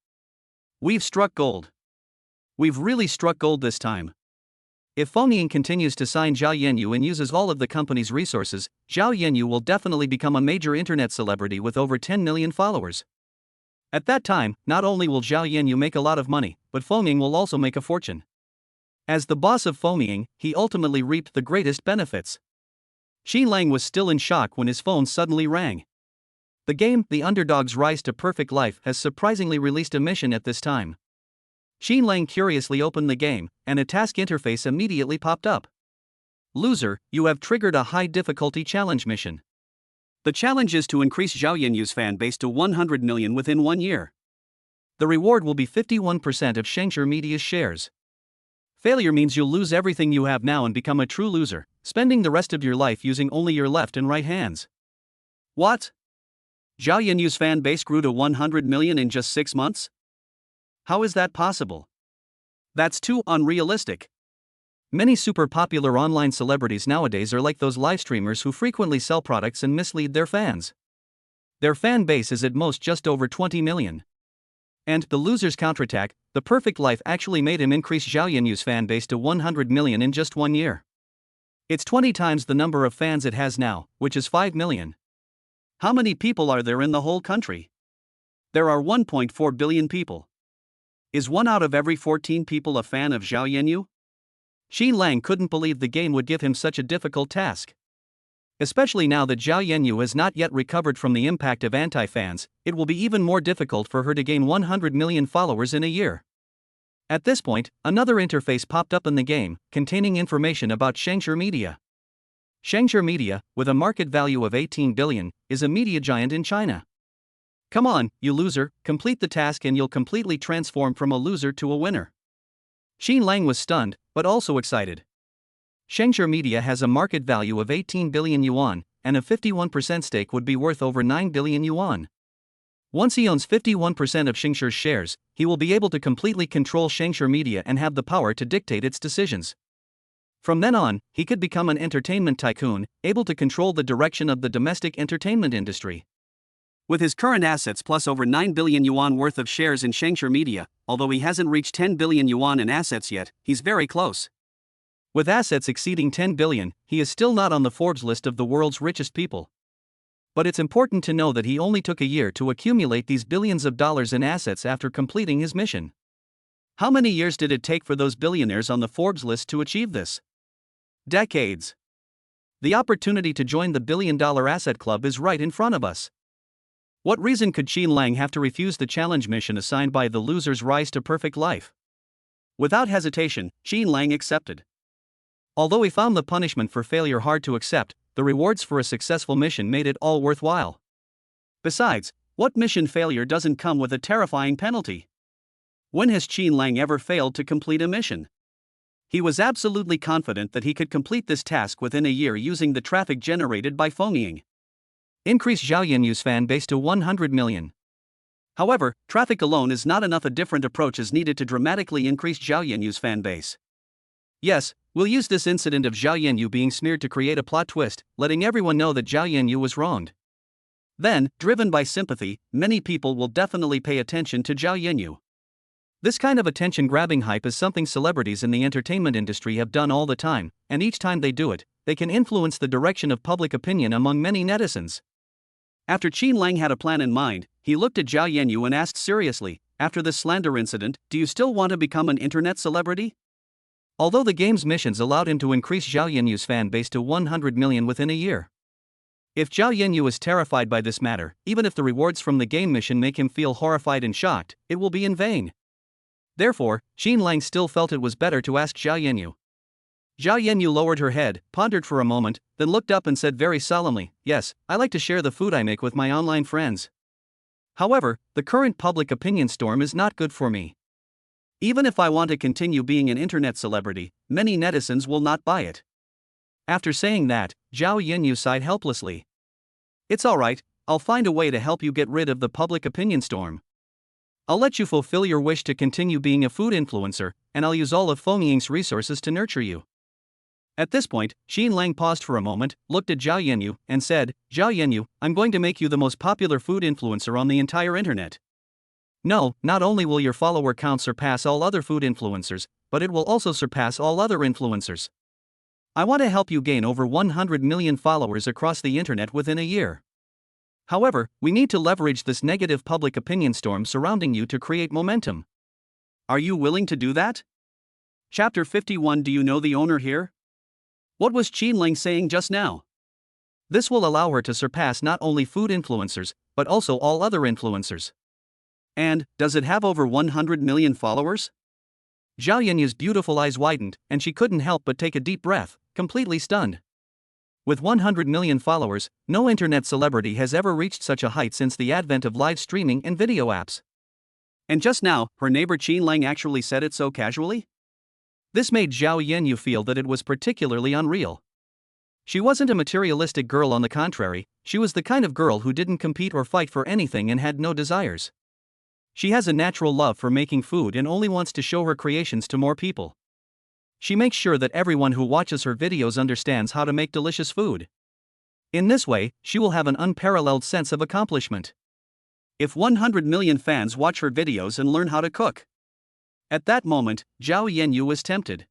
We've struck gold. We've really struck gold this time. If Feng Ying continues to sign Zhao Yanyu and uses all of the company's resources, Zhao Yanyu will definitely become a major internet celebrity with over 10 million followers. At that time, not only will Zhao Yanyu make a lot of money, but Feng Ying will also make a fortune. As the boss of Feng Ying, he ultimately reaped the greatest benefits. Xin Lang was still in shock when his phone suddenly rang. The game, The Underdog's Rise to Perfect Life, has surprisingly released a mission at this time. Xin Lang curiously opened the game, and a task interface immediately popped up. Loser, you have triggered a high difficulty challenge mission. The challenge is to increase Zhao Yanyu's fan base to 100 million within 1 year. The reward will be 51% of Shengshi Media's shares. Failure means you'll lose everything you have now and become a true loser, spending the rest of your life using only your left and right hands. What? Zhao Yanyu's fan base grew to 100 million in just 6 months? How is that possible? That's too unrealistic. Many super popular online celebrities nowadays are like those live streamers who frequently sell products and mislead their fans. Their fan base is at most just over 20 million. And the loser's counterattack, The Perfect Life, actually made him increase Zhao Yanyu's fan base to 100 million in just 1 year. It's 20 times the number of fans it has now, which is 5 million. How many people are there in the whole country? There are 1.4 billion people. Is 1 out of every 14 people a fan of Zhao Yanyu? Xin Lang couldn't believe the game would give him such a difficult task. Especially now that Zhao Yanyu has not yet recovered from the impact of anti-fans, it will be even more difficult for her to gain 100 million followers in a year. At this point, another interface popped up in the game, containing information about Shengshi Media. Shengshi Media, with a market value of 18 billion, is a media giant in China. Come on, you loser, complete the task and you'll completely transform from a loser to a winner. Xin Lang was stunned, but also excited. Shengshi Media has a market value of 18 billion yuan, and a 51% stake would be worth over 9 billion yuan. Once he owns 51% of Shengshi's shares, he will be able to completely control Shengshi Media and have the power to dictate its decisions. From then on, he could become an entertainment tycoon, able to control the direction of the domestic entertainment industry. With his current assets plus over 9 billion yuan worth of shares in Shengshi Media, although he hasn't reached 10 billion yuan in assets yet, he's very close. With assets exceeding 10 billion, he is still not on the Forbes list of the world's richest people. But it's important to know that he only took a year to accumulate these billions of dollars in assets after completing his mission. How many years did it take for those billionaires on the Forbes list to achieve this? Decades. The opportunity to join the billion-dollar asset club is right in front of us. What reason could Qin Lang have to refuse the challenge mission assigned by The Loser's Rise to Perfect Life? Without hesitation, Qin Lang accepted. Although he found the punishment for failure hard to accept, the rewards for a successful mission made it all worthwhile. Besides, what mission failure doesn't come with a terrifying penalty? When has Qin Lang ever failed to complete a mission? He was absolutely confident that he could complete this task within a year using the traffic generated by Fengying. Increase Zhao Yinyu's fan base to 100 million. However, traffic alone is not enough. A different approach is needed to dramatically increase Zhao Yinyu's fan base. Yes, we'll use this incident of Zhao Yinyu being smeared to create a plot twist, letting everyone know that Zhao Yinyu was wronged. Then, driven by sympathy, many people will definitely pay attention to Zhao Yinyu. This kind of attention-grabbing hype is something celebrities in the entertainment industry have done all the time, and each time they do it, they can influence the direction of public opinion among many netizens. After Qin Lang had a plan in mind, he looked at Zhao Yinyu and asked seriously, after this slander incident, do you still want to become an internet celebrity? Although the game's missions allowed him to increase Zhao Yinyu's fan base to 100 million within a year. If Zhao Yinyu is terrified by this matter, even if the rewards from the game mission make him feel horrified and shocked, it will be in vain. Therefore, Qin Lang still felt it was better to ask Zhao Yinyu. Zhao Yinyu lowered her head, pondered for a moment, then looked up and said very solemnly, yes, I like to share the food I make with my online friends. However, the current public opinion storm is not good for me. Even if I want to continue being an internet celebrity, many netizens will not buy it. After saying that, Zhao Yinyu sighed helplessly. It's alright, I'll find a way to help you get rid of the public opinion storm. I'll let you fulfill your wish to continue being a food influencer, and I'll use all of Fengying's resources to nurture you. At this point, Qin Lang paused for a moment, looked at Zhao Yinyu, and said, Zhao Yinyu, I'm going to make you the most popular food influencer on the entire internet. No, not only will your follower count surpass all other food influencers, but it will also surpass all other influencers. I want to help you gain over 100 million followers across the internet within a year. However, we need to leverage this negative public opinion storm surrounding you to create momentum. Are you willing to do that? Chapter 51. Do you know the owner here? What was Qin Lang saying just now? This will allow her to surpass not only food influencers, but also all other influencers. And, does it have over 100 million followers? Zhao Yinyu's beautiful eyes widened, and she couldn't help but take a deep breath, completely stunned. With 100 million followers, no internet celebrity has ever reached such a height since the advent of live streaming and video apps. And just now, her neighbor Qin Lang actually said it so casually? This made Zhao Yinyu feel that it was particularly unreal. She wasn't a materialistic girl, on the contrary, she was the kind of girl who didn't compete or fight for anything and had no desires. She has a natural love for making food and only wants to show her creations to more people. She makes sure that everyone who watches her videos understands how to make delicious food. In this way, she will have an unparalleled sense of accomplishment. If 100 million fans watch her videos and learn how to cook. At that moment, Zhao Yinyu was tempted.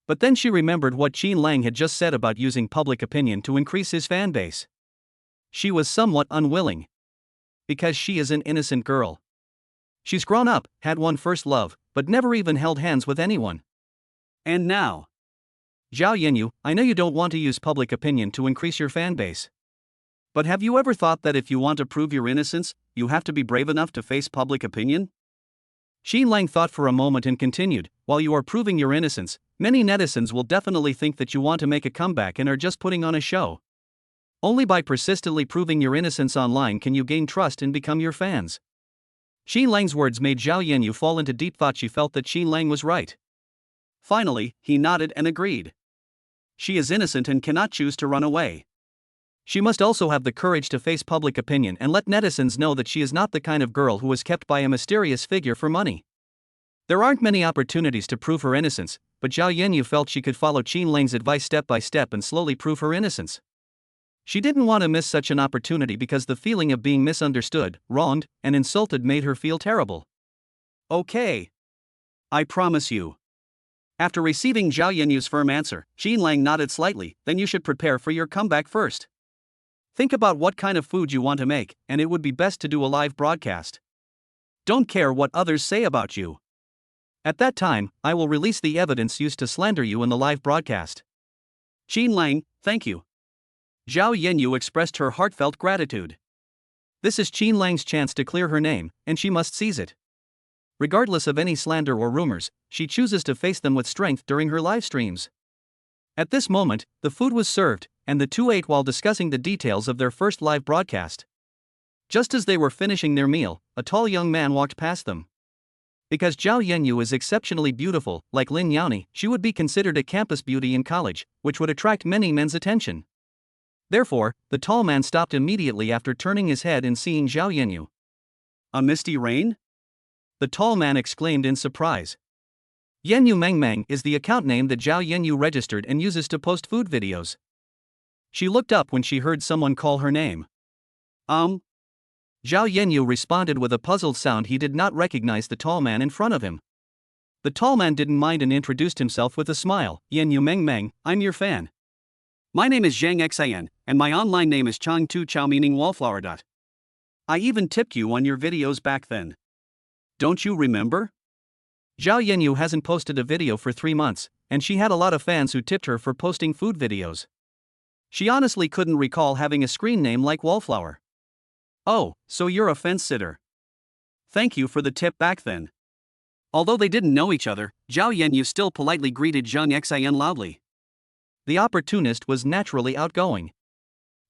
But then she remembered what Qin Lang had just said about using public opinion to increase his fan base. She was somewhat unwilling. Because she is an innocent girl. She's grown up, had one first love, but never even held hands with anyone. And now? Zhao Yinyu, I know you don't want to use public opinion to increase your fan base. But have you ever thought that if you want to prove your innocence, you have to be brave enough to face public opinion? Qin Lang thought for a moment and continued, while you are proving your innocence, many netizens will definitely think that you want to make a comeback and are just putting on a show. Only by persistently proving your innocence online can you gain trust and become your fans. Qin Lang's words made Zhao Yinyu fall into deep thought. She felt that Qin Lang was right. Finally, he nodded and agreed. She is innocent and cannot choose to run away. She must also have the courage to face public opinion and let netizens know that she is not the kind of girl who is kept by a mysterious figure for money. There aren't many opportunities to prove her innocence, but Zhao Yinyu felt she could follow Qin Lang's advice step by step and slowly prove her innocence. She didn't want to miss such an opportunity because the feeling of being misunderstood, wronged, and insulted made her feel terrible. Okay. I promise you. After receiving Zhao Yinyu's firm answer, Qin Lang nodded slightly, then you should prepare for your comeback first. Think about what kind of food you want to make, and it would be best to do a live broadcast. Don't care what others say about you. At that time, I will release the evidence used to slander you in the live broadcast. Qin Lang, thank you. Zhao Yanyu expressed her heartfelt gratitude. This is Qin Lang's chance to clear her name, and she must seize it. Regardless of any slander or rumors, she chooses to face them with strength during her live streams. At this moment, the food was served, and the two ate while discussing the details of their first live broadcast. Just as they were finishing their meal, a tall young man walked past them. Because Zhao Yanyu is exceptionally beautiful, like Lin Yaoni, she would be considered a campus beauty in college, which would attract many men's attention. Therefore, the tall man stopped immediately after turning his head and seeing Zhao Yanyu. A misty rain? The tall man exclaimed in surprise. Yanyu Mengmeng is the account name that Zhao Yanyu registered and uses to post food videos. She looked up when she heard someone call her name. Zhao Yanyu responded with a puzzled sound. He did not recognize the tall man in front of him. The tall man didn't mind and introduced himself with a smile. Yanyu Mengmeng, I'm your fan. My name is Zhang Xian, and my online name is Chang Tu Chao, meaning wallflower. I even tipped you on your videos back then. Don't you remember? Zhao Yanyu hasn't posted a video for 3 months, and she had a lot of fans who tipped her for posting food videos. She honestly couldn't recall having a screen name like Wallflower. Oh, so you're a fence sitter. Thank you for the tip back then. Although they didn't know each other, Zhao Yanyu still politely greeted Zhang Xian loudly. The opportunist was naturally outgoing.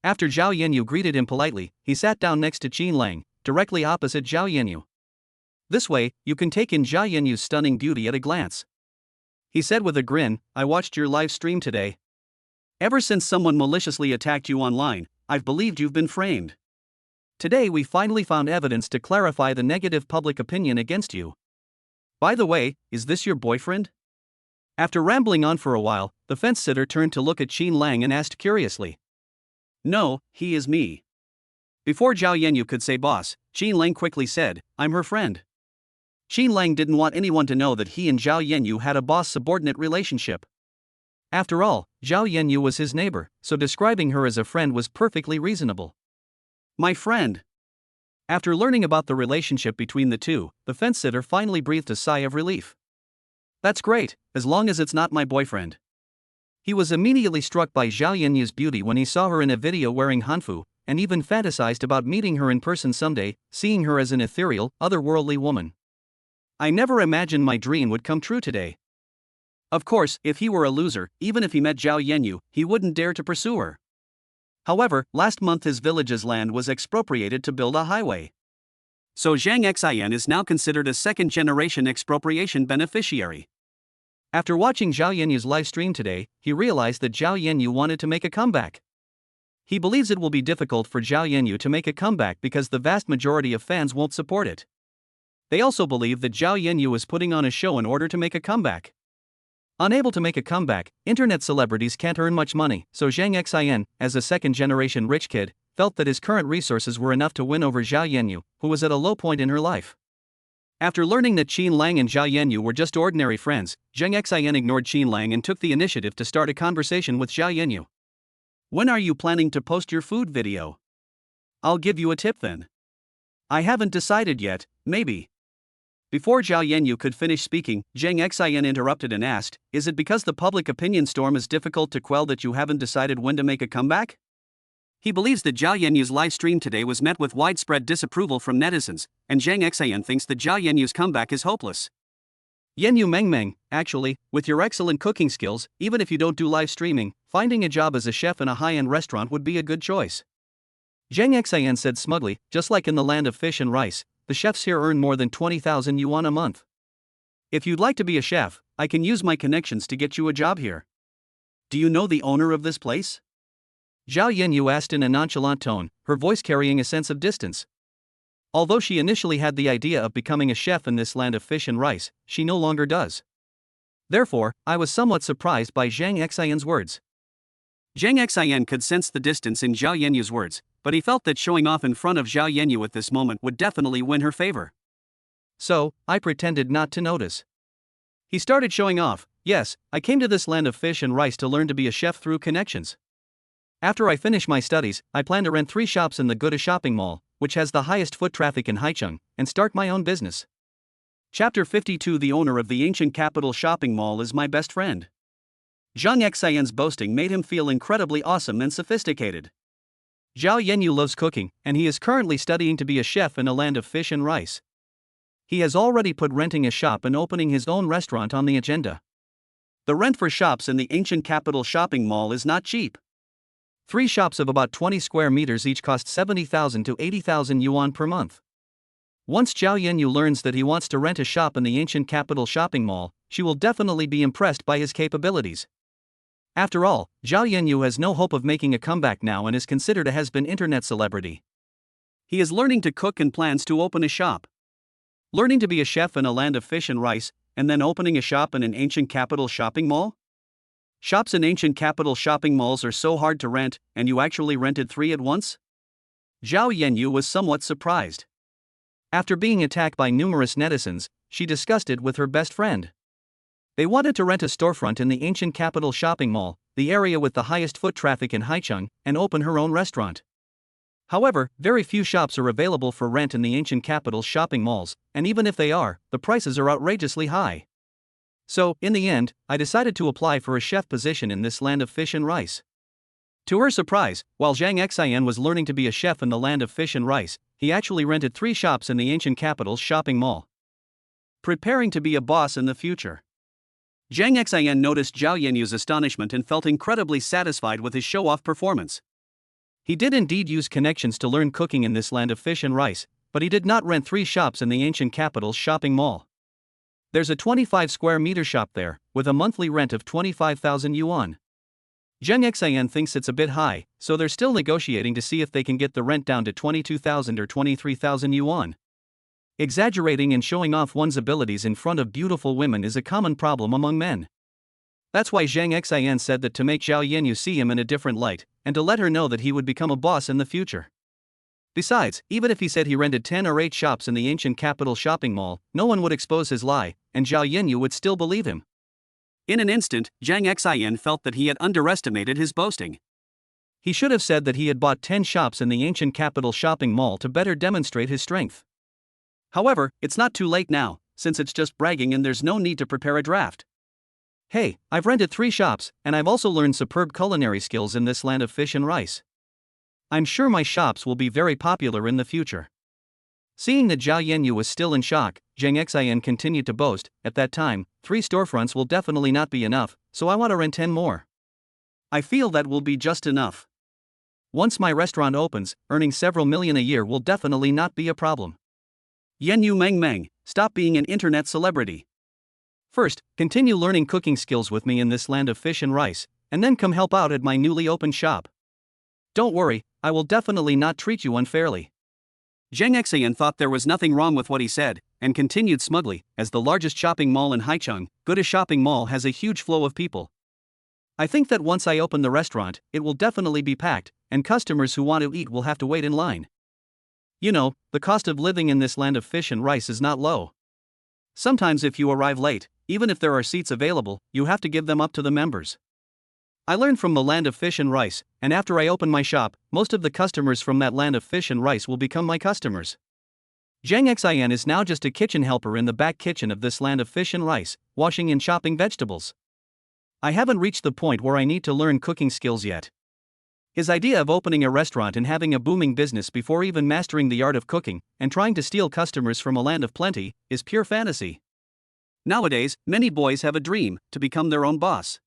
After Zhao Yanyu greeted him politely, he sat down next to Qin Lang, directly opposite Zhao Yanyu. This way, you can take in Zhao Yanyu's stunning beauty at a glance. He said with a grin, I watched your live stream today. Ever since someone maliciously attacked you online, I've believed you've been framed. Today we finally found evidence to clarify the negative public opinion against you. By the way, is this your boyfriend? After rambling on for a while, the fence sitter turned to look at Qin Lang and asked curiously. No, he is me. Before Zhao Yanyu could say boss, Qin Lang quickly said, I'm her friend. Qin Lang didn't want anyone to know that he and Zhao Yanyu had a boss-subordinate relationship. After all, Zhao Yanyu was his neighbor, so describing her as a friend was perfectly reasonable. My friend. After learning about the relationship between the two, the fence sitter finally breathed a sigh of relief. That's great, as long as it's not my boyfriend. He was immediately struck by Zhao Yanyu's beauty when he saw her in a video wearing hanfu, and even fantasized about meeting her in person someday, seeing her as an ethereal, otherworldly woman. I never imagined my dream would come true today. Of course, if he were a loser, even if he met Zhao Yanyu, he wouldn't dare to pursue her. However, last month his village's land was expropriated to build a highway. So Zhang Xian is now considered a second-generation expropriation beneficiary. After watching Zhao Yanyu's live stream today, he realized that Zhao Yanyu wanted to make a comeback. He believes it will be difficult for Zhao Yanyu to make a comeback because the vast majority of fans won't support it. They also believe that Zhao Yanyu is putting on a show in order to make a comeback. Unable to make a comeback, internet celebrities can't earn much money, so Zhang Xian, as a second-generation rich kid, felt that his current resources were enough to win over Zhao Yanyu, who was at a low point in her life. After learning that Qin Lang and Zhao Yanyu were just ordinary friends, Zhang Xian ignored Qin Lang and took the initiative to start a conversation with Zhao Yanyu. When are you planning to post your food video? I'll give you a tip then. I haven't decided yet, maybe. Before Zhao Yanyu could finish speaking, Zhang Xian interrupted and asked, is it because the public opinion storm is difficult to quell that you haven't decided when to make a comeback? He believes that Zhao Yanyu's live stream today was met with widespread disapproval from netizens, and Zhang Xian thinks that Zhao Yanyu's comeback is hopeless. Yanyu Mengmeng, actually, with your excellent cooking skills, even if you don't do live streaming, finding a job as a chef in a high-end restaurant would be a good choice. Zhang Xian said smugly, just like in the land of fish and rice, the chefs here earn more than 20,000 yuan a month. If you'd like to be a chef, I can use my connections to get you a job here. Do you know the owner of this place? Zhao Yanyu asked in a nonchalant tone, her voice carrying a sense of distance. Although she initially had the idea of becoming a chef in this land of fish and rice, she no longer does. Therefore, I was somewhat surprised by Zhang Xian's words. Zhang Xian could sense the distance in Zhao Yanyu's words, but he felt that showing off in front of Zhao Yanyu at this moment would definitely win her favor. So, I pretended not to notice. He started showing off, yes, I came to this land of fish and rice to learn to be a chef through connections. After I finish my studies, I plan to rent 3 shops in the Gouda shopping mall, which has the highest foot traffic in Haicheng, and start my own business. Chapter 52. The owner of the ancient capital shopping mall is my best friend. Zhang Xian's boasting made him feel incredibly awesome and sophisticated. Zhao Yanyu loves cooking, and he is currently studying to be a chef in a land of fish and rice. He has already put renting a shop and opening his own restaurant on the agenda. The rent for shops in the ancient capital shopping mall is not cheap. 3 shops of about 20 square meters each cost 70,000 to 80,000 yuan per month. Once Zhao Yanyu learns that he wants to rent a shop in the ancient capital shopping mall, she will definitely be impressed by his capabilities. After all, Zhao Yanyu has no hope of making a comeback now and is considered a has-been internet celebrity. He is learning to cook and plans to open a shop. Learning to be a chef in a land of fish and rice, and then opening a shop in an ancient capital shopping mall? Shops in ancient capital shopping malls are so hard to rent, and you actually rented 3 at once? Zhao Yanyu was somewhat surprised. After being attacked by numerous netizens, she discussed it with her best friend. They wanted to rent a storefront in the ancient capital shopping mall, the area with the highest foot traffic in Haicheng, and open her own restaurant. However, very few shops are available for rent in the ancient capital shopping malls, and even if they are, the prices are outrageously high. So, in the end, I decided to apply for a chef position in this land of fish and rice. To her surprise, while Zhang Xian was learning to be a chef in the land of fish and rice, he actually rented 3 shops in the ancient capital's shopping mall. Preparing to be a boss in the future. Zhang Xian noticed Zhao Yanyu's astonishment and felt incredibly satisfied with his show-off performance. He did indeed use connections to learn cooking in this land of fish and rice, but he did not rent 3 shops in the ancient capital's shopping mall. There's a 25 square meter shop there, with a monthly rent of 25,000 yuan. Zhang Xian thinks it's a bit high, so they're still negotiating to see if they can get the rent down to 22,000 or 23,000 yuan. Exaggerating and showing off one's abilities in front of beautiful women is a common problem among men. That's why Zhang Xian said that to make Zhao Yanyu see him in a different light, and to let her know that he would become a boss in the future. Besides, even if he said he rented 10 or 8 shops in the ancient capital shopping mall, no one would expose his lie, and Zhao Yanyu would still believe him. In an instant, Zhang Xian felt that he had underestimated his boasting. He should have said that he had bought 10 shops in the ancient capital shopping mall to better demonstrate his strength. However, it's not too late now, since it's just bragging and there's no need to prepare a draft. Hey, I've rented 3 shops, and I've also learned superb culinary skills in this land of fish and rice. I'm sure my shops will be very popular in the future. Seeing that Zhao Yanyu was still in shock, Zhang Xian continued to boast, at that time, 3 storefronts will definitely not be enough, so I want to rent 10 more. I feel that will be just enough. Once my restaurant opens, earning several million a year will definitely not be a problem. Yanyu Meng, stop being an internet celebrity. First, continue learning cooking skills with me in this land of fish and rice, and then come help out at my newly opened shop. Don't worry, I will definitely not treat you unfairly. Zhang Xian thought there was nothing wrong with what he said, and continued smugly, as the largest shopping mall in Haicheng, Gouda shopping mall has a huge flow of people. I think that once I open the restaurant, it will definitely be packed, and customers who want to eat will have to wait in line. You know, the cost of living in this land of fish and rice is not low. Sometimes if you arrive late, even if there are seats available, you have to give them up to the members. I learned from the land of fish and rice, and after I open my shop, most of the customers from that land of fish and rice will become my customers. Zhang Xian is now just a kitchen helper in the back kitchen of this land of fish and rice, washing and chopping vegetables. I haven't reached the point where I need to learn cooking skills yet. His idea of opening a restaurant and having a booming business before even mastering the art of cooking, and trying to steal customers from a land of plenty, is pure fantasy. Nowadays, many boys have a dream to become their own boss.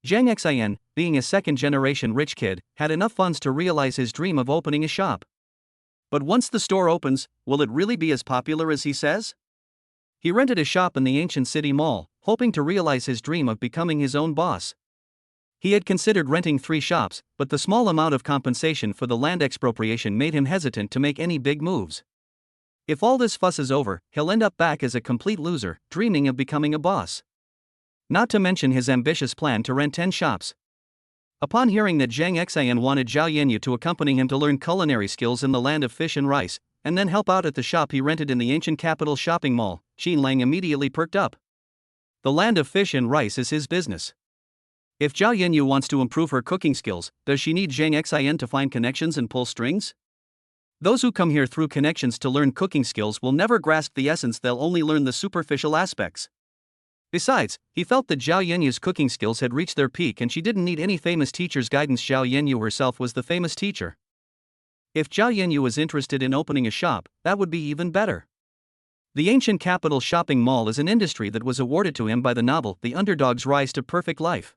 Zhang Xian, being a second-generation rich kid, had enough funds to realize his dream of opening a shop. But once the store opens, will it really be as popular as he says? He rented a shop in the ancient city mall, hoping to realize his dream of becoming his own boss. He had considered renting 3 shops, but the small amount of compensation for the land expropriation made him hesitant to make any big moves. If all this fuss is over, he'll end up back as a complete loser, dreaming of becoming a boss. Not to mention his ambitious plan to rent 10 shops. Upon hearing that Zhang Xian wanted Zhao Yanyu to accompany him to learn culinary skills in the land of fish and rice, and then help out at the shop he rented in the ancient capital shopping mall, Xin Lang immediately perked up. The land of fish and rice is his business. If Zhao Yanyu wants to improve her cooking skills, does she need Zhang Xin to find connections and pull strings? Those who come here through connections to learn cooking skills will never grasp the essence, they'll only learn the superficial aspects. Besides, he felt that Zhao Yenyu's cooking skills had reached their peak and she didn't need any famous teacher's guidance. Zhao Yenyu herself was the famous teacher. If Zhao Yenyu was interested in opening a shop, that would be even better. The ancient capital shopping mall is an industry that was awarded to him by the novel The Underdog's Rise to Perfect Life.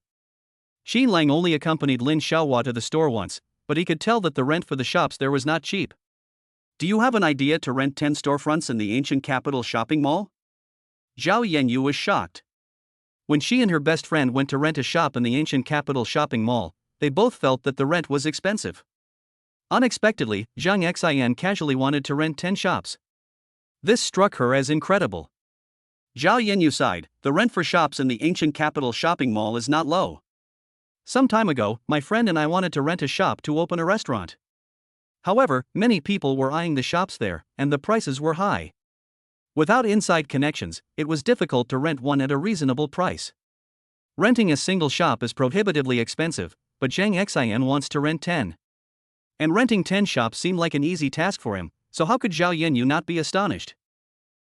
Xin Lang only accompanied Lin Xiaohua to the store once, but he could tell that the rent for the shops there was not cheap. Do you have an idea to rent 10 storefronts in the ancient capital shopping mall? Zhao Yenyu was shocked. When she and her best friend went to rent a shop in the ancient capital shopping mall, they both felt that the rent was expensive. Unexpectedly, Zhang Xin casually wanted to rent 10 shops. This struck her as incredible. Zhao Yenyu sighed, the rent for shops in the ancient capital shopping mall is not low. Some time ago, my friend and I wanted to rent a shop to open a restaurant. However, many people were eyeing the shops there, and the prices were high. Without inside connections, it was difficult to rent one at a reasonable price. Renting a single shop is prohibitively expensive, but Zhang Xin wants to rent 10. And renting 10 shops seemed like an easy task for him, so how could Zhao Yenyu not be astonished?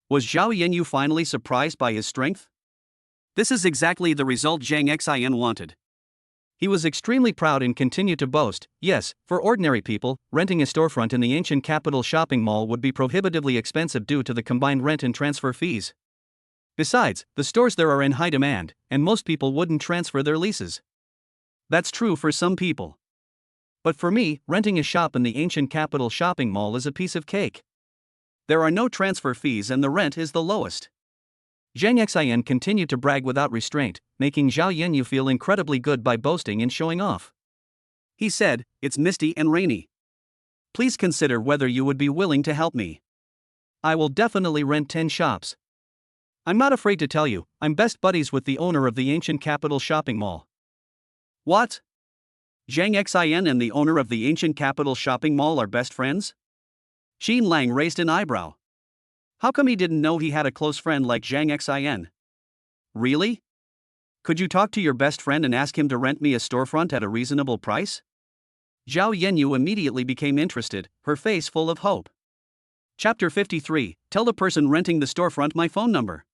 Was Zhao Yenyu finally surprised by his strength? This is exactly the result Zhang Xin wanted. He was extremely proud and continued to boast, yes, for ordinary people, renting a storefront in the ancient capital shopping mall would be prohibitively expensive due to the combined rent and transfer fees. Besides, the stores there are in high demand, and most people wouldn't transfer their leases. That's true for some people. But for me, renting a shop in the ancient capital shopping mall is a piece of cake. There are no transfer fees and the rent is the lowest. Zhang Xin continued to brag without restraint, making Zhao Yenyu feel incredibly good by boasting and showing off. He said, it's misty and rainy. Please consider whether you would be willing to help me. I will definitely rent 10 shops. I'm not afraid to tell you, I'm best buddies with the owner of the ancient capital shopping mall. What? Zhang Xin and the owner of the ancient capital shopping mall are best friends? Xin Lang raised an eyebrow. How come he didn't know he had a close friend like Zhang Xin? Really? Could you talk to your best friend and ask him to rent me a storefront at a reasonable price? Zhao Yenyu immediately became interested, her face full of hope. Chapter 53, Tell the person renting the storefront my phone number.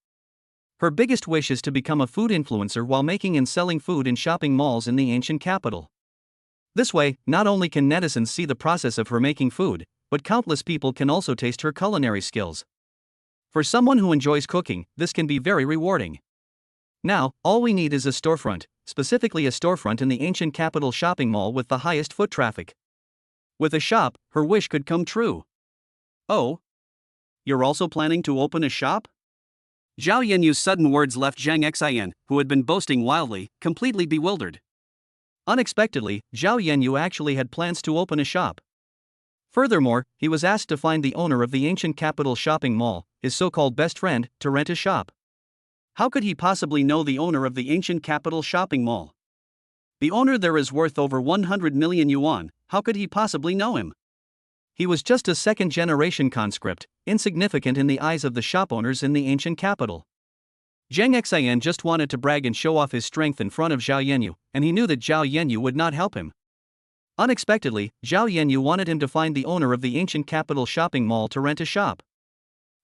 Her biggest wish is to become a food influencer while making and selling food in shopping malls in the ancient capital. This way, not only can netizens see the process of her making food, but countless people can also taste her culinary skills. For someone who enjoys cooking, this can be very rewarding. Now, all we need is a storefront, specifically a storefront in the ancient capital shopping mall with the highest foot traffic. With a shop, her wish could come true. Oh? You're also planning to open a shop? Zhao Yenyu's sudden words left Zhang Xin, who had been boasting wildly, completely bewildered. Unexpectedly, Zhao Yenyu actually had plans to open a shop. Furthermore, he was asked to find the owner of the ancient capital shopping mall, his so-called best friend, to rent a shop. How could he possibly know the owner of the ancient capital shopping mall? The owner there is worth over 100 million yuan, how could he possibly know him? He was just a second-generation conscript, insignificant in the eyes of the shop owners in the ancient capital. Zhang Xin just wanted to brag and show off his strength in front of Zhao Yenyu, and he knew that Zhao Yenyu would not help him. Unexpectedly, Zhao Yenyu wanted him to find the owner of the ancient capital shopping mall to rent a shop.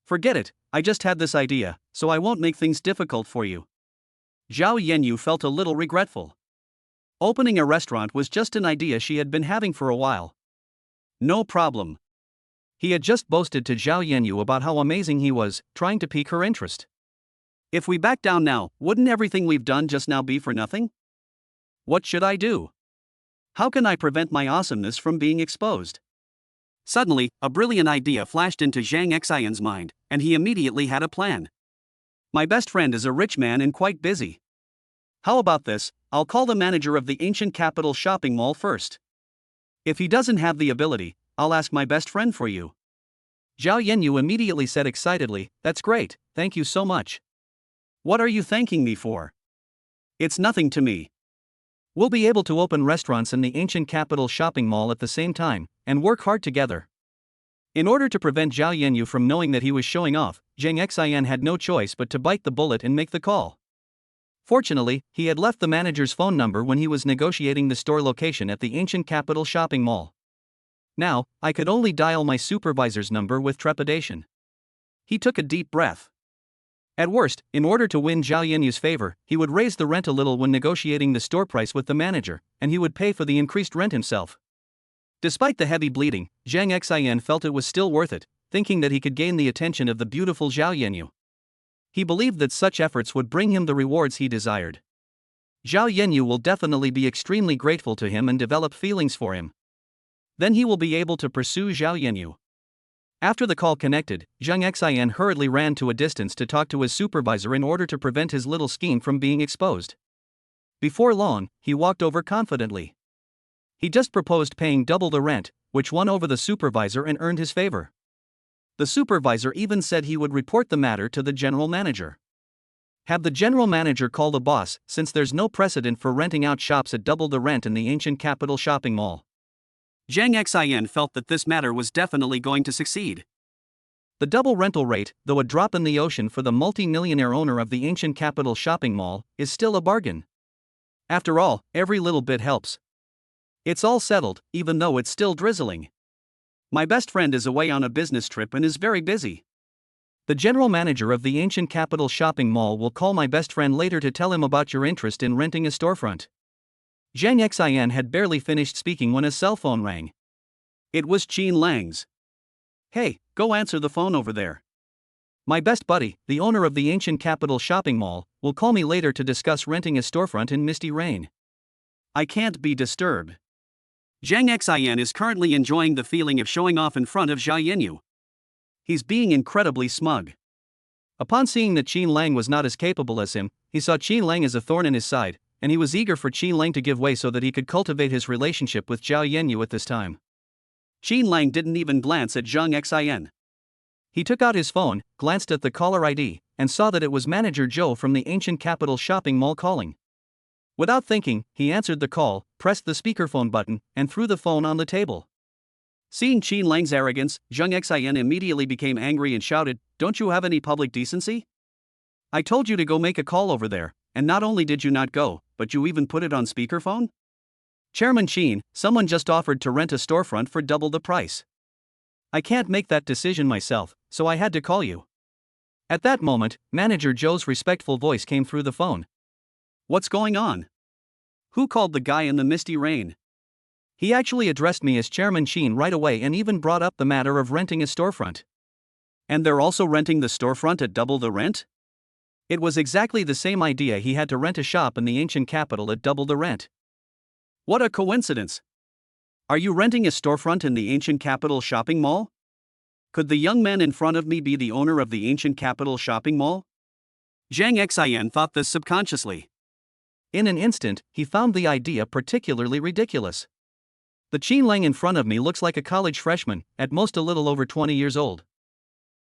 Forget it, I just had this idea, so I won't make things difficult for you. Zhao Yenyu felt a little regretful. Opening a restaurant was just an idea she had been having for a while. No problem. He had just boasted to Zhao Yenyu about how amazing he was, trying to pique her interest. If we back down now, wouldn't everything we've done just now be for nothing? What should I do? How can I prevent my awesomeness from being exposed? Suddenly, a brilliant idea flashed into Zhang Xin's mind, and he immediately had a plan. My best friend is a rich man and quite busy. How about this? I'll call the manager of the ancient capital shopping mall first. If he doesn't have the ability, I'll ask my best friend for you. Zhao Yenyu immediately said excitedly, "That's great, thank you so much." What are you thanking me for? It's nothing to me. We'll be able to open restaurants in the ancient capital shopping mall at the same time, and work hard together. In order to prevent Zhao Yenyu from knowing that he was showing off, Zhang Xin had no choice but to bite the bullet and make the call. Fortunately, he had left the manager's phone number when he was negotiating the store location at the ancient capital shopping mall. Now, I could only dial my supervisor's number with trepidation. He took a deep breath. At worst, in order to win Zhao Yenyu's favor, he would raise the rent a little when negotiating the store price with the manager, and he would pay for the increased rent himself. Despite the heavy bleeding, Zhang Xian felt it was still worth it, thinking that he could gain the attention of the beautiful Zhao Yenyu. He believed that such efforts would bring him the rewards he desired. Zhao Yenyu will definitely be extremely grateful to him and develop feelings for him. Then he will be able to pursue Zhao Yenyu. After the call connected, Zhang Xian hurriedly ran to a distance to talk to his supervisor in order to prevent his little scheme from being exposed. Before long, he walked over confidently. He just proposed paying double the rent, which won over the supervisor and earned his favor. The supervisor even said he would report the matter to the general manager. Have the general manager call the boss, since there's no precedent for renting out shops at double the rent in the ancient capital shopping mall. Zhang Xian felt that this matter was definitely going to succeed. The double rental rate, though a drop in the ocean for the multi-millionaire owner of the ancient capital shopping mall, is still a bargain. After all, every little bit helps. It's all settled, even though it's still drizzling. My best friend is away on a business trip and is very busy. The general manager of the ancient capital shopping mall will call my best friend later to tell him about your interest in renting a storefront. Zhang Xian had barely finished speaking when a cell phone rang. It was Qin Lang's. Hey, go answer the phone over there. My best buddy, the owner of the ancient capital shopping mall, will call me later to discuss renting a storefront in Misty Rain. I can't be disturbed. Zhang Xian is currently enjoying the feeling of showing off in front of Zhao Yenyu. He's being incredibly smug. Upon seeing that Qin Lang was not as capable as him, he saw Qin Lang as a thorn in his side, and he was eager for Qin Lang to give way so that he could cultivate his relationship with Zhao Yenyu at this time. Qin Lang didn't even glance at Zhang Xian. He took out his phone, glanced at the caller ID, and saw that it was Manager Zhou from the ancient capital shopping mall calling. Without thinking, he answered the call, pressed the speakerphone button, and threw the phone on the table. Seeing Qin Lang's arrogance, Zhang Xian immediately became angry and shouted, "Don't you have any public decency? I told you to go make a call over there, and not only did you not go, but you even put it on speakerphone? Chairman Qin, someone just offered to rent a storefront for double the price. I can't make that decision myself, so I had to call you." At that moment, Manager Zhou's respectful voice came through the phone. What's going on? Who called the guy in the Misty Rain? He actually addressed me as Chairman Qin right away and even brought up the matter of renting a storefront. And they're also renting the storefront at double the rent? It was exactly the same idea. He had to rent a shop in the ancient capital at double the rent. What a coincidence! Are you renting a storefront in the ancient capital shopping mall? Could the young man in front of me be the owner of the ancient capital shopping mall? Zhang Xian thought this subconsciously. In an instant, he found the idea particularly ridiculous. The Qin Lang in front of me looks like a college freshman, at most a little over 20 years old.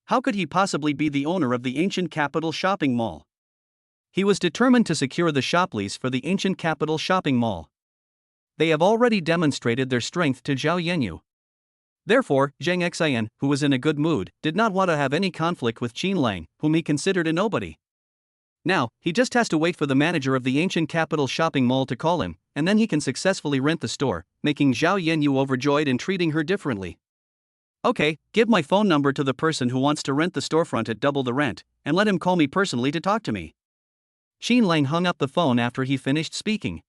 How could he possibly be the owner of the ancient capital shopping mall? He was determined to secure the shop lease for the ancient capital shopping mall. They have already demonstrated their strength to Zhao Yenyu. Therefore, Zhang Xian, who was in a good mood, did not want to have any conflict with Qin Lang, whom he considered a nobody. Now, he just has to wait for the manager of the ancient capital shopping mall to call him, and then he can successfully rent the store, making Zhao Yenyu overjoyed and treating her differently. Okay, give my phone number to the person who wants to rent the storefront at double the rent, and let him call me personally to talk to me. Qin Lang hung up the phone after he finished speaking.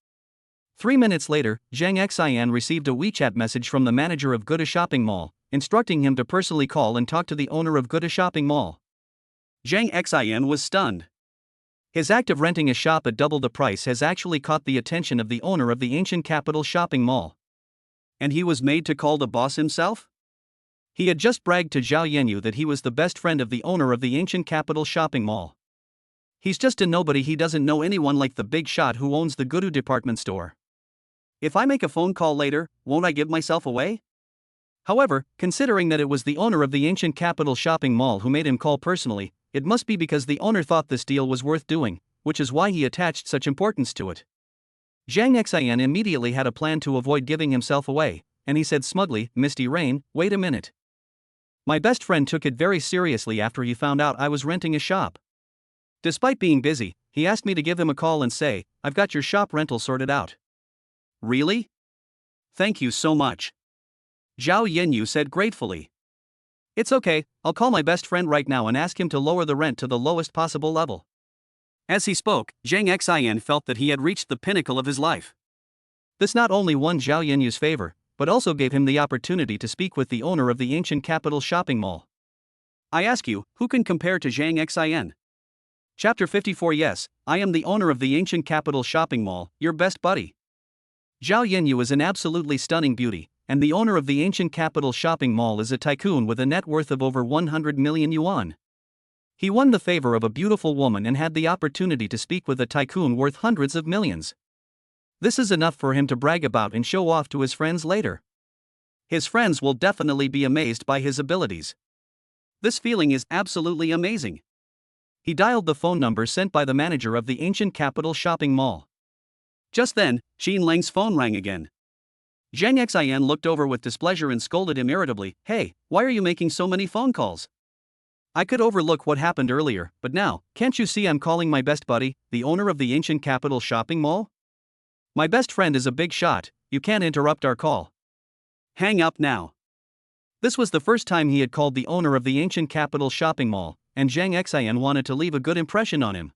3 minutes later, Zhang Xian received a WeChat message from the manager of Guda Shopping Mall, instructing him to personally call and talk to the owner of Guda Shopping Mall. Zhang Xian was stunned. His act of renting a shop at double the price has actually caught the attention of the owner of the ancient capital shopping mall. And he was made to call the boss himself? He had just bragged to Zhao Yenyu that he was the best friend of the owner of the ancient capital shopping mall. He's just a nobody. He doesn't know anyone like the big shot who owns the Gudu department store. If I make a phone call later, won't I give myself away? However, considering that it was the owner of the ancient capital shopping mall who made him call personally, it must be because the owner thought this deal was worth doing, which is why he attached such importance to it. Zhang Xian immediately had a plan to avoid giving himself away, and he said smugly, "Misty Rain, wait a minute. My best friend took it very seriously after he found out I was renting a shop. Despite being busy, he asked me to give him a call and say, "I've got your shop rental sorted out." Really? Thank you so much. Zhao Yanyu said gratefully. It's okay, I'll call my best friend right now and ask him to lower the rent to the lowest possible level. As he spoke, Zhang Xian felt that he had reached the pinnacle of his life. This not only won Zhao Yenyu's favor, but also gave him the opportunity to speak with the owner of the ancient capital shopping mall. I ask you, who can compare to Zhang Xian? Chapter 54. Yes, I am the owner of the ancient capital shopping mall, your best buddy. Zhao Yenyu is an absolutely stunning beauty, and the owner of the ancient capital shopping mall is a tycoon with a net worth of over 100 million yuan. He won the favor of a beautiful woman and had the opportunity to speak with a tycoon worth hundreds of millions. This is enough for him to brag about and show off to his friends later. His friends will definitely be amazed by his abilities. This feeling is absolutely amazing. He dialed the phone number sent by the manager of the ancient capital shopping mall. Just then, Xin Lang's phone rang again. Zhang Xian looked over with displeasure and scolded him irritably. "Hey, why are you making so many phone calls? I could overlook what happened earlier, but now, can't you see I'm calling my best buddy, the owner of the ancient capital shopping mall? My best friend is a big shot, you can't interrupt our call. Hang up now." This was the first time he had called the owner of the ancient capital shopping mall, and Zhang Xian wanted to leave a good impression on him.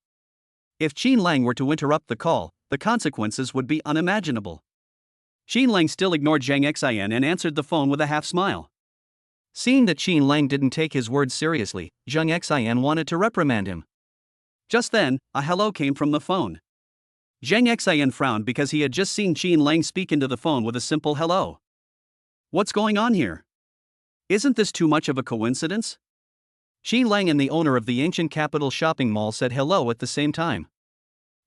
If Qin Lang were to interrupt the call, the consequences would be unimaginable. Qin Lang still ignored Zhang Xian and answered the phone with a half smile. Seeing that Qin Lang didn't take his words seriously, Zhang Xian wanted to reprimand him. Just then, a hello came from the phone. Zhang Xian frowned because he had just seen Qin Lang speak into the phone with a simple hello. What's going on here? Isn't this too much of a coincidence? Qin Lang and the owner of the ancient capital shopping mall said hello at the same time.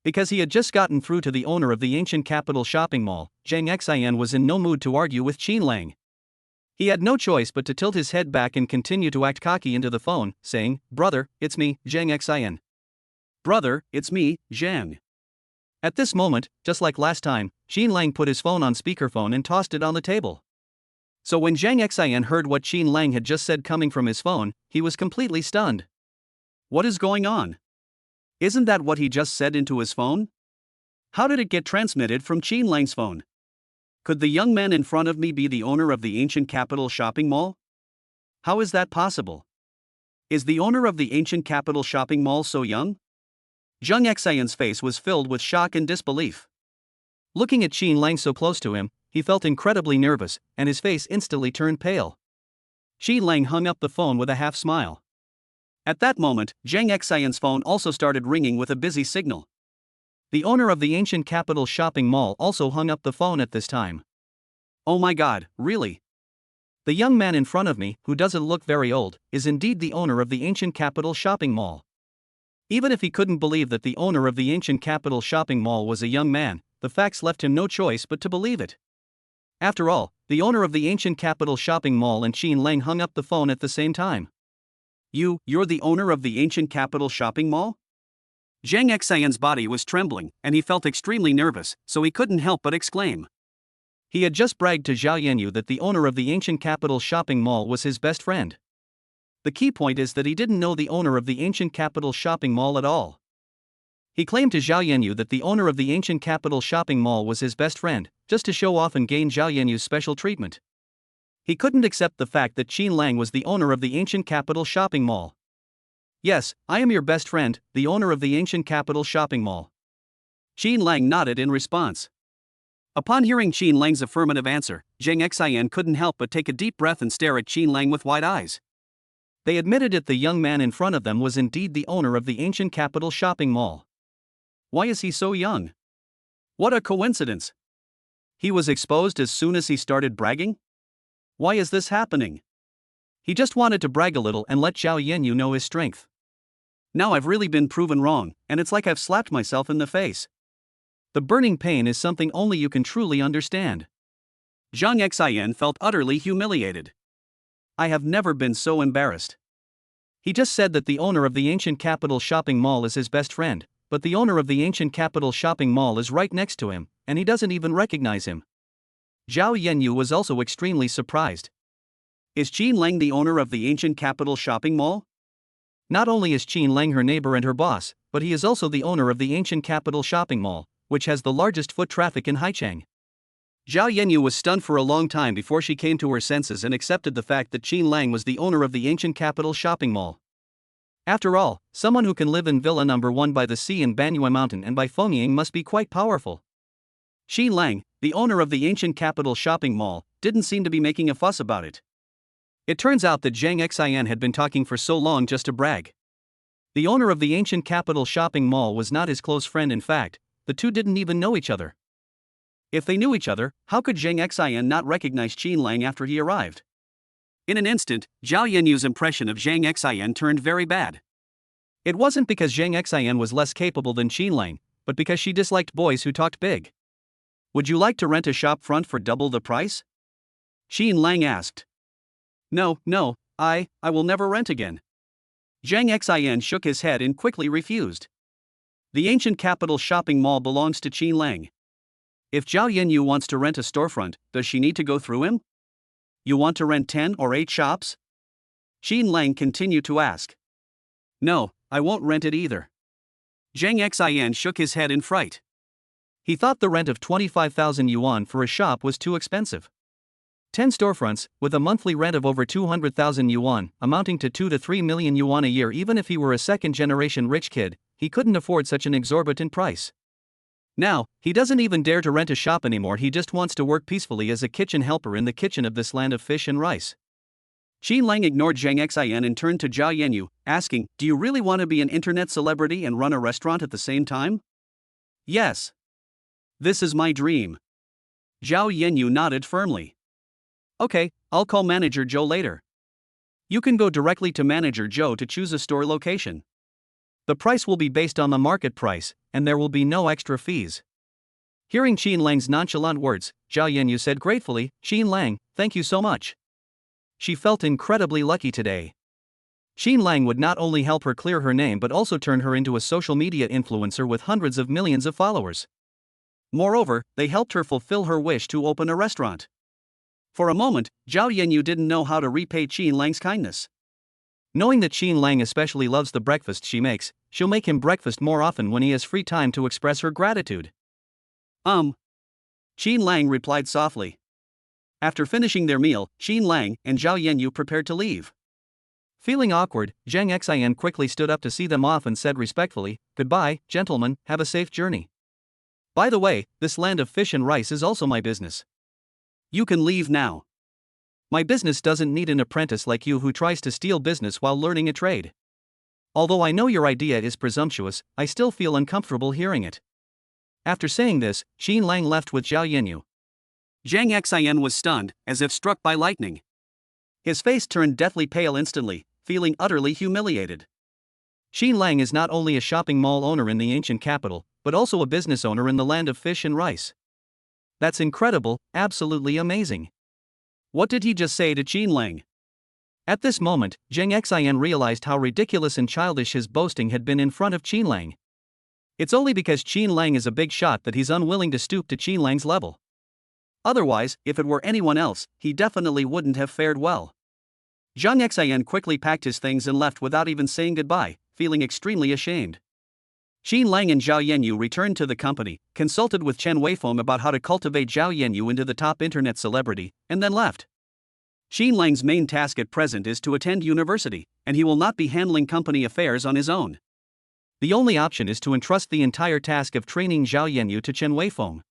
Because he had just gotten through to the owner of the ancient capital shopping mall, Zhang Xian was in no mood to argue with Qin Lang. He had no choice but to tilt his head back and continue to act cocky into the phone, saying, "Brother, it's me, Zhang Xian." "Brother, it's me, Zhang." At this moment, just like last time, Qin Lang put his phone on speakerphone and tossed it on the table. So when Zhang Xian heard what Qin Lang had just said coming from his phone, he was completely stunned. What is going on? Isn't that what he just said into his phone? How did it get transmitted from Qin Lang's phone? Could the young man in front of me be the owner of the ancient capital shopping mall? How is that possible? Is the owner of the ancient capital shopping mall so young? Zhang Xian's face was filled with shock and disbelief. Looking at Qin Lang so close to him, he felt incredibly nervous, and his face instantly turned pale. Qin Lang hung up the phone with a half smile. At that moment, Zhang Xian's phone also started ringing with a busy signal. The owner of the ancient capital shopping mall also hung up the phone at this time. Oh my god, really? The young man in front of me, who doesn't look very old, is indeed the owner of the ancient capital shopping mall. Even if he couldn't believe that the owner of the ancient capital shopping mall was a young man, the facts left him no choice but to believe it. After all, the owner of the ancient capital shopping mall and Qin Lang hung up the phone at the same time. You're the owner of the ancient capital shopping mall? Zhang Xian's body was trembling, and he felt extremely nervous, so he couldn't help but exclaim. He had just bragged to Zhao Yenyu that the owner of the ancient capital shopping mall was his best friend. The key point is that he didn't know the owner of the ancient capital shopping mall at all. He claimed to Zhao Yenyu that the owner of the ancient capital shopping mall was his best friend, just to show off and gain Zhao Yenyu's special treatment. He couldn't accept the fact that Qin Lang was the owner of the ancient capital shopping mall. "Yes, I am your best friend, the owner of the ancient capital shopping mall." Qin Lang nodded in response. Upon hearing Qin Lang's affirmative answer, Zhang Xian couldn't help but take a deep breath and stare at Qin Lang with wide eyes. They admitted that the young man in front of them was indeed the owner of the ancient capital shopping mall. Why is he so young? What a coincidence! He was exposed as soon as he started bragging? Why is this happening? He just wanted to brag a little and let Zhao Yenyu know his strength. Now I've really been proven wrong, and it's like I've slapped myself in the face. The burning pain is something only you can truly understand. Zhang Xian felt utterly humiliated. I have never been so embarrassed. He just said that the owner of the ancient capital shopping mall is his best friend, but the owner of the ancient capital shopping mall is right next to him, and he doesn't even recognize him. Zhao Yenyu was also extremely surprised. Is Qin Lang the owner of the ancient capital shopping mall? Not only is Qin Lang her neighbor and her boss, but he is also the owner of the ancient capital shopping mall, which has the largest foot traffic in Haicheng. Zhao Yanyu was stunned for a long time before she came to her senses and accepted the fact that Qin Lang was the owner of the ancient capital shopping mall. After all, someone who can live in Villa Number 1 by the sea in Banyue Mountain and by Fengying must be quite powerful. Qin Lang, the owner of the ancient capital shopping mall, didn't seem to be making a fuss about it. It turns out that Zhang Xian had been talking for so long just to brag. The owner of the ancient capital shopping mall was not his close friend. In fact, the two didn't even know each other. If they knew each other, how could Zhang Xian not recognize Qin Lang after he arrived? In an instant, Zhao Yenyu's impression of Zhang Xian turned very bad. It wasn't because Zhang Xian was less capable than Qin Lang, but because she disliked boys who talked big. Would you like to rent a shop front for double the price? Qin Lang asked. No, I will never rent again. Zhang Xian shook his head and quickly refused. The ancient capital shopping mall belongs to Qin Lang. If Zhao Yanyu wants to rent a storefront, does she need to go through him? You want to rent 10 or 8 shops? Qin Lang continued to ask. No, I won't rent it either. Zhang Xian shook his head in fright. He thought the rent of 25,000 yuan for a shop was too expensive. 10 storefronts, with a monthly rent of over 200,000 yuan, amounting to 2 to 3 million yuan a year. Even if he were a second-generation rich kid, he couldn't afford such an exorbitant price. Now, he doesn't even dare to rent a shop anymore. He just wants to work peacefully as a kitchen helper in the kitchen of this land of fish and rice. Qin Lang ignored Zhang Xian and turned to Zhao Yanyu, asking, "Do you really want to be an internet celebrity and run a restaurant at the same time?" "Yes. This is my dream." Zhao Yanyu nodded firmly. "Okay, I'll call Manager Zhou later." You can go directly to Manager Zhou to choose a store location. The price will be based on the market price, and there will be no extra fees. Hearing Qin Lang's nonchalant words, Zhao Yanyu said gratefully, "Qin Lang, thank you so much." She felt incredibly lucky today. Qin Lang would not only help her clear her name but also turn her into a social media influencer with hundreds of millions of followers. Moreover, they helped her fulfill her wish to open a restaurant. For a moment, Zhao Yanyu didn't know how to repay Qin Lang's kindness. Knowing that Qin Lang especially loves the breakfast she makes, she'll make him breakfast more often when he has free time to express her gratitude. Qin Lang replied softly. After finishing their meal, Qin Lang and Zhao Yanyu prepared to leave. Feeling awkward, Zhang Xian quickly stood up to see them off and said respectfully, "Goodbye, gentlemen, have a safe journey. By the way, this land of fish and rice is also my business. You can leave now. My business doesn't need an apprentice like you who tries to steal business while learning a trade. Although I know your idea is presumptuous, I still feel uncomfortable hearing it." After saying this, Qin Lang left with Zhao Yanyu. Zhang Xian was stunned, as if struck by lightning. His face turned deathly pale instantly, feeling utterly humiliated. Qin Lang is not only a shopping mall owner in the ancient capital, but also a business owner in the land of fish and rice. That's incredible, absolutely amazing. What did he just say to Qin Lang? At this moment, Zhang Xian realized how ridiculous and childish his boasting had been in front of Qin Lang. It's only because Qin Lang is a big shot that he's unwilling to stoop to Qin Lang's level. Otherwise, if it were anyone else, he definitely wouldn't have fared well. Zhang Xian quickly packed his things and left without even saying goodbye, feeling extremely ashamed. Qin Lang and Zhao Yanyu returned to the company, consulted with Chen Weifeng about how to cultivate Zhao Yanyu into the top internet celebrity, and then left. Qin Lang's main task at present is to attend university, and he will not be handling company affairs on his own. The only option is to entrust the entire task of training Zhao Yanyu to Chen Weifeng.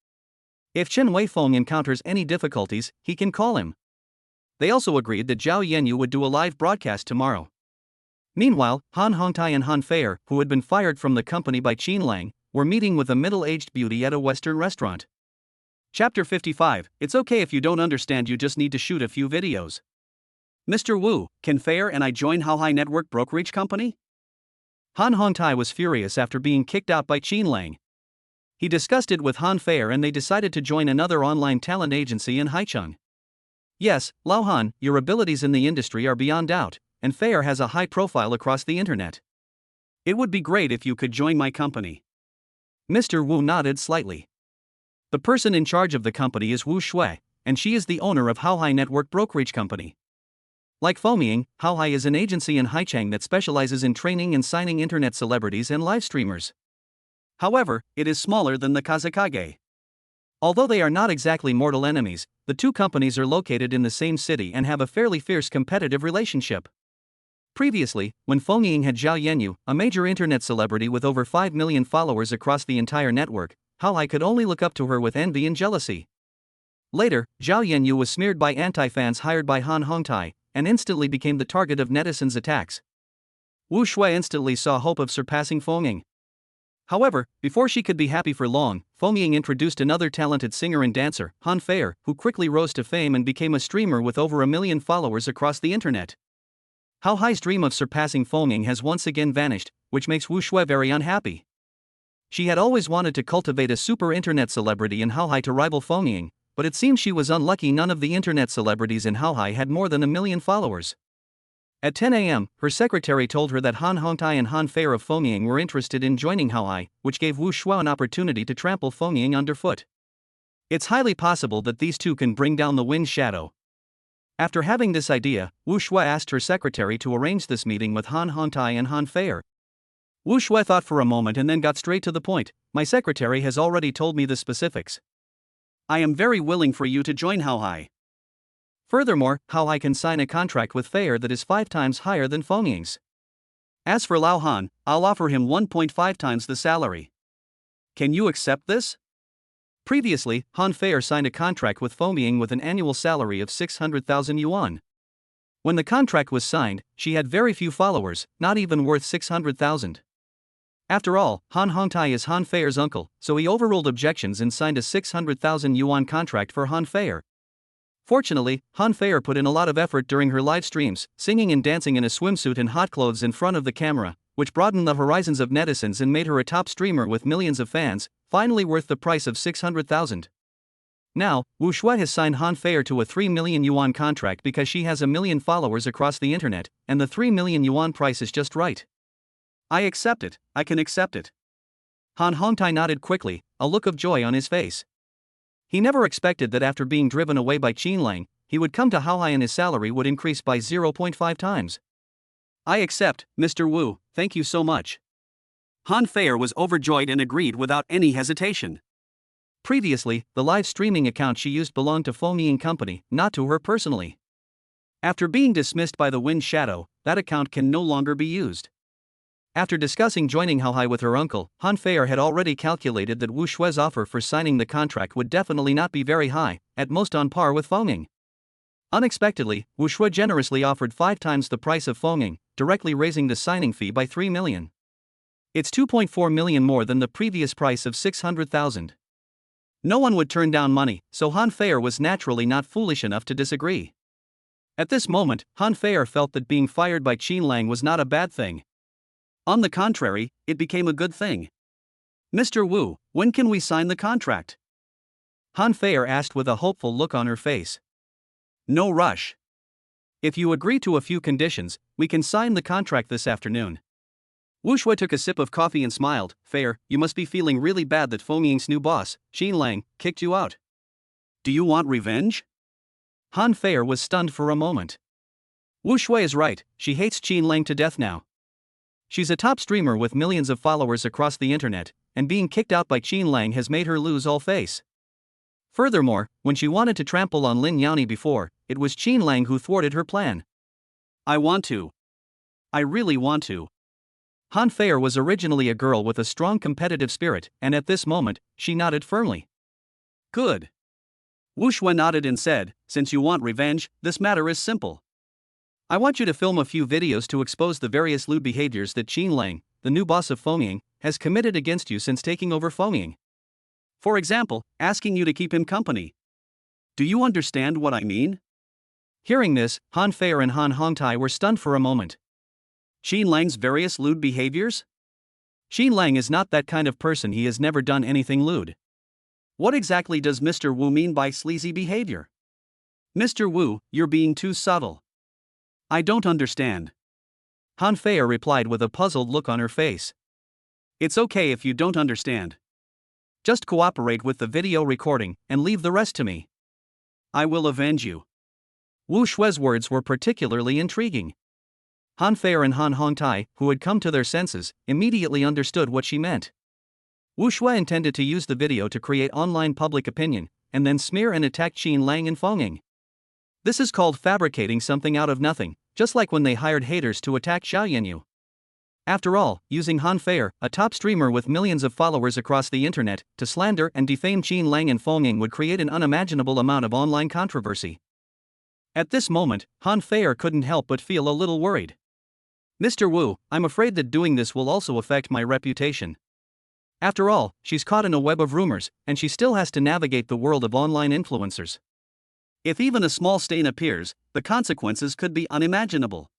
If Chen Weifeng encounters any difficulties, he can call him. They also agreed that Zhao Yanyu would do a live broadcast tomorrow. Meanwhile, Han Hongtai and Han Feier, who had been fired from the company by Qin Lang, were meeting with a middle-aged beauty at a Western restaurant. Chapter 55, It's okay if you don't understand, you just need to shoot a few videos. Mr. Wu, can Feier and I join How High Network Brokerage Company? Han Hongtai was furious after being kicked out by Qin Lang. He discussed it with Han Feier and they decided to join another online talent agency in Haicheng. Yes, Lao Han, your abilities in the industry are beyond doubt, and Feier has a high profile across the internet. It would be great if you could join my company. Mr. Wu nodded slightly. The person in charge of the company is Wu Shui, and she is the owner of How High Network Brokerage Company. Like Foaming, Haohai is an agency in Haichang that specializes in training and signing internet celebrities and live streamers. However, it is smaller than the Kazakage. Although they are not exactly mortal enemies, the two companies are located in the same city and have a fairly fierce competitive relationship. Previously, when Foaming had Zhao Yanyu, a major internet celebrity with over 5 million followers across the entire network, Haohai could only look up to her with envy and jealousy. Later, Zhao Yanyu was smeared by anti-fans hired by Han Hongtai, and instantly became the target of netizens' attacks. Wu Shui instantly saw hope of surpassing Foaming. However, before she could be happy for long, Foaming introduced another talented singer and dancer, Han Feier, who quickly rose to fame and became a streamer with over 1 million followers across the internet. Haohai's dream of surpassing Foaming has once again vanished, which makes Wu Shui very unhappy. She had always wanted to cultivate a super internet celebrity in Haohai to rival Foaming, but it seems she was unlucky. None of the internet celebrities in Haohai had more than 1 million followers. At 10 a.m., her secretary told her that Han Hongtai and Han Feier of Foaming were interested in joining Haohai, which gave Wu Shui an opportunity to trample Foaming underfoot. It's highly possible that these two can bring down the Wind Shadow. After having this idea, Wu Shui asked her secretary to arrange this meeting with Han Hongtai and Han Feier. Wu Shui thought for a moment and then got straight to the point. My secretary has already told me the specifics. I am very willing for you to join Haohai. Furthermore, Haohai can sign a contract with Feier that is 5 times higher than Foaming's. As for Lao Han, I'll offer him 1.5 times the salary. Can you accept this? Previously, Han Feier signed a contract with Foaming with an annual salary of 600,000 yuan. When the contract was signed, she had very few followers, not even worth 600,000. After all, Han Hongtai is Han Feier's uncle, so he overruled objections and signed a 600,000 yuan contract for Han Feier. Fortunately, Han Feier put in a lot of effort during her live streams, singing and dancing in a swimsuit and hot clothes in front of the camera, which broadened the horizons of netizens and made her a top streamer with millions of fans, finally worth the price of 600,000. Now, Wu Shui has signed Han Feier to a 3 million yuan contract because she has 1 million followers across the internet, and the 3 million yuan price is just right. I accept it, I can accept it. Han Hongtai nodded quickly, a look of joy on his face. He never expected that after being driven away by Qin Lang, he would come to Haohai and his salary would increase by 0.5 times. I accept, Mr. Wu, thank you so much. Han Feier was overjoyed and agreed without any hesitation. Previously, the live streaming account she used belonged to Foaming Company, not to her personally. After being dismissed by the Wind Shadow, that account can no longer be used. After discussing joining Haohai with her uncle, Han Feier had already calculated that Wu Shui's offer for signing the contract would definitely not be very high, at most on par with Foaming. Unexpectedly, Wu Shui generously offered 5 times the price of Foaming, directly raising the signing fee by 3 million. It's 2.4 million more than the previous price of 600,000. No one would turn down money, so Han Feier was naturally not foolish enough to disagree. At this moment, Han Feier felt that being fired by Qin Lang was not a bad thing. On the contrary, it became a good thing. Mr. Wu, when can we sign the contract? Han Feier asked with a hopeful look on her face. No rush. If you agree to a few conditions, we can sign the contract this afternoon. Wu Shui took a sip of coffee and smiled. Feier, you must be feeling really bad that Foaming's new boss, Qin Lang, kicked you out. Do you want revenge? Han Feier was stunned for a moment. Wu Shui is right, she hates Qin Lang to death now. She's a top streamer with millions of followers across the internet, and being kicked out by Qin Lang has made her lose all face. Furthermore, when she wanted to trample on Lin Yaoni before, it was Qin Lang who thwarted her plan. I want to. I really want to. Han Feier was originally a girl with a strong competitive spirit, and at this moment, she nodded firmly. Good. Wu Shui nodded and said, since you want revenge, this matter is simple. I want you to film a few videos to expose the various lewd behaviors that Qin Lang, the new boss of Foaming, has committed against you since taking over Foaming. For example, asking you to keep him company. Do you understand what I mean? Hearing this, Han Feier and Han Hongtai were stunned for a moment. Qin Lang's various lewd behaviors? Qin Lang is not that kind of person, he has never done anything lewd. What exactly does Mr. Wu mean by sleazy behavior? Mr. Wu, you're being too subtle. I don't understand. Han Feier replied with a puzzled look on her face. It's okay if you don't understand. Just cooperate with the video recording and leave the rest to me. I will avenge you. Wu Shui's words were particularly intriguing. Han Fei and Han Hongtai, who had come to their senses, immediately understood what she meant. Wu Shui intended to use the video to create online public opinion, and then smear and attack Qin Lang and Feng Ying. This is called fabricating something out of nothing, just like when they hired haters to attack Xiao Yanyu. After all, using Han Fei, a top streamer with millions of followers across the internet, to slander and defame Qin Lang and Feng Ying would create an unimaginable amount of online controversy. At this moment, Han Fei couldn't help but feel a little worried. Mr. Wu, I'm afraid that doing this will also affect my reputation. After all, she's caught in a web of rumors, and she still has to navigate the world of online influencers. If even a small stain appears, the consequences could be unimaginable.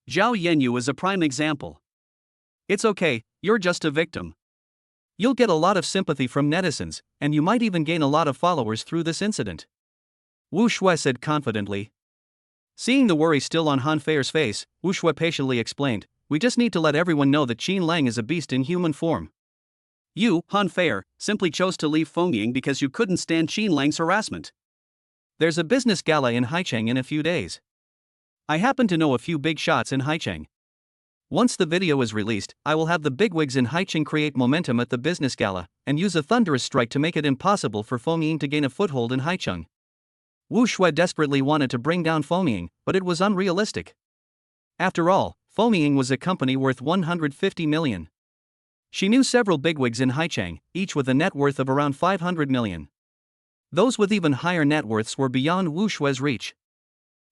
Zhao Yanyu is a prime example. It's okay, you're just a victim. You'll get a lot of sympathy from netizens, and you might even gain a lot of followers through this incident. Wu Shui said confidently. Seeing the worry still on Han Fei's face, Wu Shui patiently explained, we just need to let everyone know that Qin Lang is a beast in human form. You, Han Fei, simply chose to leave Feng Ying because you couldn't stand Qin Lang's harassment. There's a business gala in Haicheng in a few days. I happen to know a few big shots in Haicheng. Once the video is released, I will have the bigwigs in Haicheng create momentum at the business gala, and use a thunderous strike to make it impossible for Feng Ying to gain a foothold in Haicheng. Wu Shui desperately wanted to bring down Feng Ying, but it was unrealistic. After all, Feng Ying was a company worth 150 million. She knew several bigwigs in Haicheng, each with a net worth of around 500 million. Those with even higher net worths were beyond Wu Shui's reach.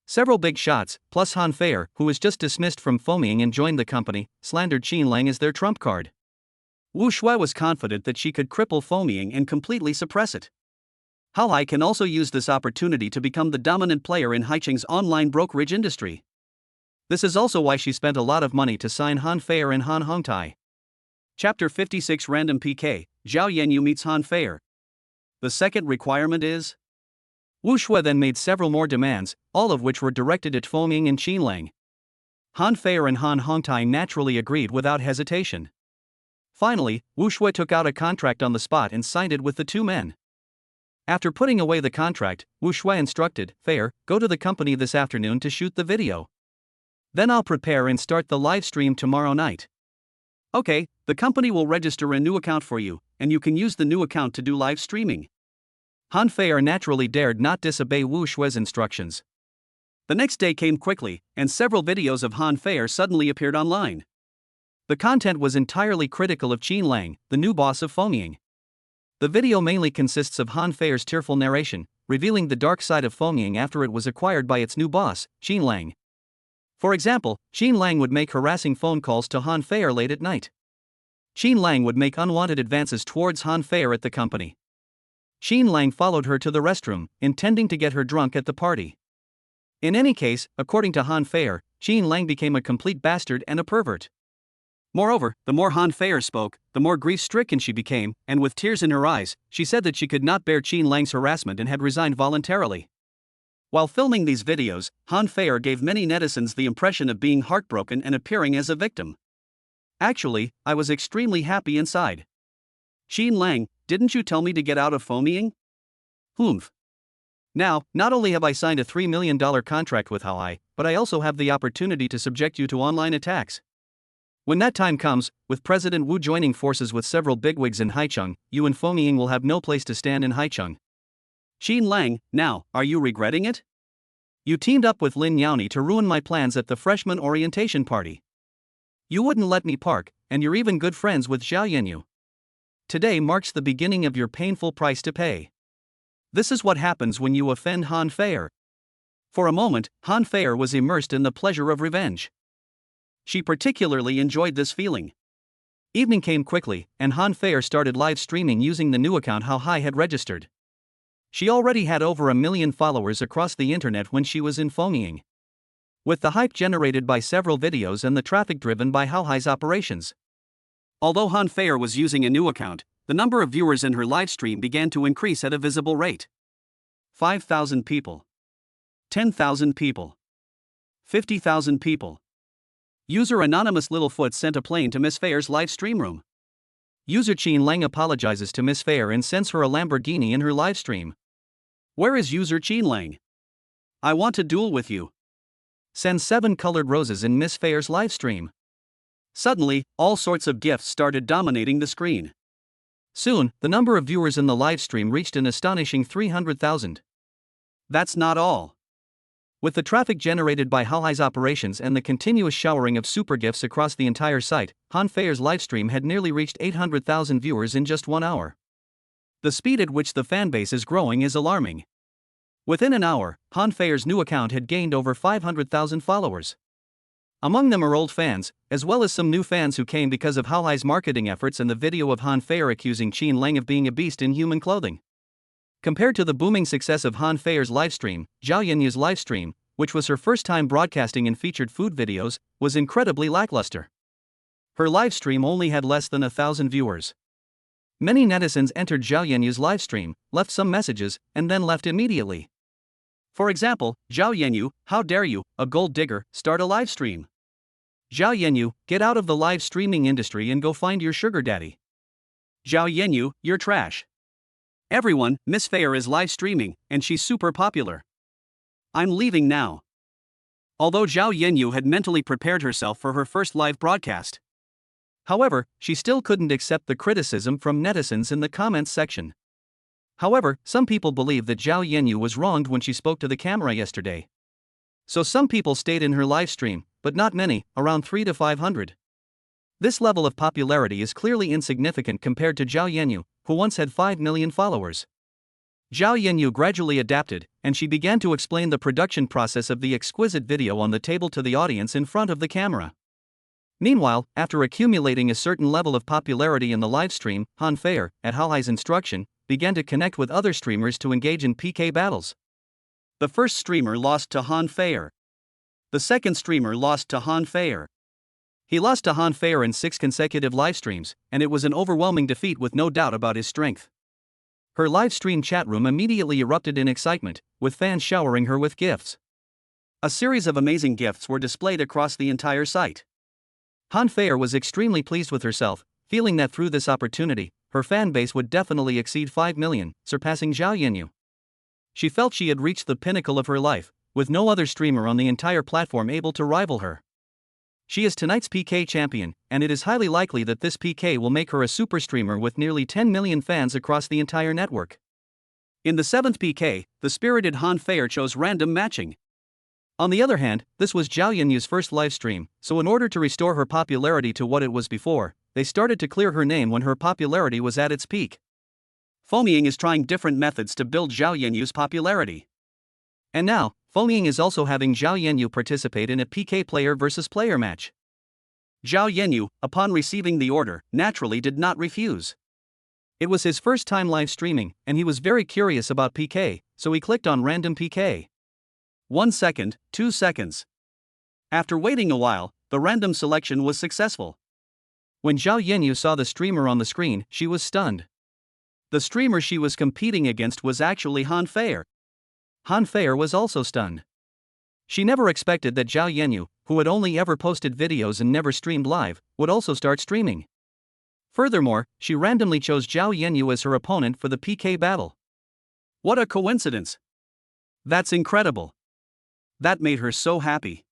Several big shots, plus Han Fei, who was just dismissed from Feng Ying and joined the company, slandered Qin Lang as their trump card. Wu Shui was confident that she could cripple Feng Ying and completely suppress it. Hao Hai can also use this opportunity to become the dominant player in Haicheng's online brokerage industry. This is also why she spent a lot of money to sign Han Fei and Han Hongtai. Chapter 56 Random PK, Zhao Yanyu meets Han Fei. The second requirement is... Wu Shui then made several more demands, all of which were directed at Feng Ying and Qin Lang. Han Fei and Han Hongtai naturally agreed without hesitation. Finally, Wu Shui took out a contract on the spot and signed it with the two men. After putting away the contract, Wu Shui instructed Fei, go to the company this afternoon to shoot the video. Then I'll prepare and start the live stream tomorrow night. Okay, the company will register a new account for you, and you can use the new account to do live streaming. Han Fei naturally dared not disobey Wu Shui's instructions. The next day came quickly, and several videos of Han Fei suddenly appeared online. The content was entirely critical of Qin Lang, the new boss of Feng Ying. The video mainly consists of Han Fei's tearful narration, revealing the dark side of Feng Ying after it was acquired by its new boss, Qin Lang. For example, Qin Lang would make harassing phone calls to Han Fei late at night. Qin Lang would make unwanted advances towards Han Fei at the company. Qin Lang followed her to the restroom, intending to get her drunk at the party. In any case, according to Han Fei, Qin Lang became a complete bastard and a pervert. Moreover, the more Han Fei spoke, the more grief-stricken she became, and with tears in her eyes, she said that she could not bear Qin Lang's harassment and had resigned voluntarily. While filming these videos, Han Fei gave many netizens the impression of being heartbroken and appearing as a victim. Actually, I was extremely happy inside. Qin Lang, didn't you tell me to get out of Feng Ying? Humph. Now, not only have I signed a $3 million contract with Hao Hai, but I also have the opportunity to subject you to online attacks. When that time comes, with President Wu joining forces with several bigwigs in Haicheng, you and Feng Ying will have no place to stand in Haicheng. Qin Lang, now, are you regretting it? You teamed up with Lin Yaoni to ruin my plans at the freshman orientation party. You wouldn't let me park, and you're even good friends with Zhao Yanyu. Today marks the beginning of your painful price to pay. This is what happens when you offend Han Fei. For a moment, Han Fei was immersed in the pleasure of revenge. She particularly enjoyed this feeling. Evening came quickly, and Han Fei started live streaming using the new account Hao Hai had registered. She already had over 1 million followers across the internet when she was in Feng Ying. With the hype generated by several videos and the traffic driven by Hao Hai's operations. Although Han Fei was using a new account, the number of viewers in her live stream began to increase at a visible rate. 5,000 people. 10,000 people. 50,000 people. User Anonymous Littlefoot sent a plane to Miss Fei's live stream room. User Qin Lang apologizes to Miss Fei and sends her a Lamborghini in her live stream. Where is user Qin Lang? I want to duel with you. Send 7 colored roses in Miss Fair's livestream. Suddenly, all sorts of gifts started dominating the screen. Soon, the number of viewers in the livestream reached an astonishing 300,000. That's not all. With the traffic generated by Halhai's operations and the continuous showering of super gifts across the entire site, Han Feier's livestream had nearly reached 800,000 viewers in just 1 hour. The speed at which the fanbase is growing is alarming. Within an hour, Han Feier's new account had gained over 500,000 followers. Among them are old fans, as well as some new fans who came because of Halhai's marketing efforts and the video of Han Feier accusing Qin Lang of being a beast in human clothing. Compared to the booming success of Han Feier's livestream, Zhao Yenyu's livestream, which was her first time broadcasting and featured food videos, was incredibly lackluster. Her livestream only had less than 1,000 viewers. Many netizens entered Zhao Yenyu's livestream, left some messages, and then left immediately. For example, Zhao Yenyu, how dare you, a gold digger, start a live stream. Zhao Yenyu, get out of the live streaming industry and go find your sugar daddy. Zhao Yenyu, you're trash. Everyone, Miss Feier is live streaming, and she's super popular. I'm leaving now. Although Zhao Yenyu had mentally prepared herself for her first live broadcast. However, she still couldn't accept the criticism from netizens in the comments section. However, some people believe that Zhao Yenyu was wronged when she spoke to the camera yesterday. So some people stayed in her live stream, but not many, around 300 to 500. This level of popularity is clearly insignificant compared to Zhao Yenyu, who once had 5 million followers. Zhao Yenyu gradually adapted, and she began to explain the production process of the exquisite video on the table to the audience in front of the camera. Meanwhile, after accumulating a certain level of popularity in the live stream, Han Feier, at Halhai's instruction, began to connect with other streamers to engage in PK battles. The first streamer lost to Han Feier. The second streamer lost to Han Feier. He lost to Han Feier in 6 consecutive live streams, and it was an overwhelming defeat with no doubt about his strength. Her live stream chat room immediately erupted in excitement, with fans showering her with gifts. A series of amazing gifts were displayed across the entire site. Han Feier was extremely pleased with herself, feeling that through this opportunity, her fan base would definitely exceed 5 million, surpassing Zhao Yenyu. She felt she had reached the pinnacle of her life, with no other streamer on the entire platform able to rival her. She is tonight's PK champion, and it is highly likely that this PK will make her a super streamer with nearly 10 million fans across the entire network. In the 7th PK, the spirited Han Feier chose random matching. On the other hand, this was Zhao Yenyu's first live stream, so in order to restore her popularity to what it was before, they started to clear her name when her popularity was at its peak. Foaming is trying different methods to build Zhao Yenyu's popularity. And now, Foaming is also having Zhao Yenyu participate in a PK player versus player match. Zhao Yenyu, upon receiving the order, naturally did not refuse. It was his first time live streaming, and he was very curious about PK, so he clicked on random PK. 1 second, 2 seconds. After waiting a while, the random selection was successful. When Zhao Yenyu saw the streamer on the screen, she was stunned. The streamer she was competing against was actually Han Feier. Han Feier was also stunned. She never expected that Zhao Yenyu, who had only ever posted videos and never streamed live, would also start streaming. Furthermore, she randomly chose Zhao Yenyu as her opponent for the PK battle. What a coincidence! That's incredible. That made her so happy.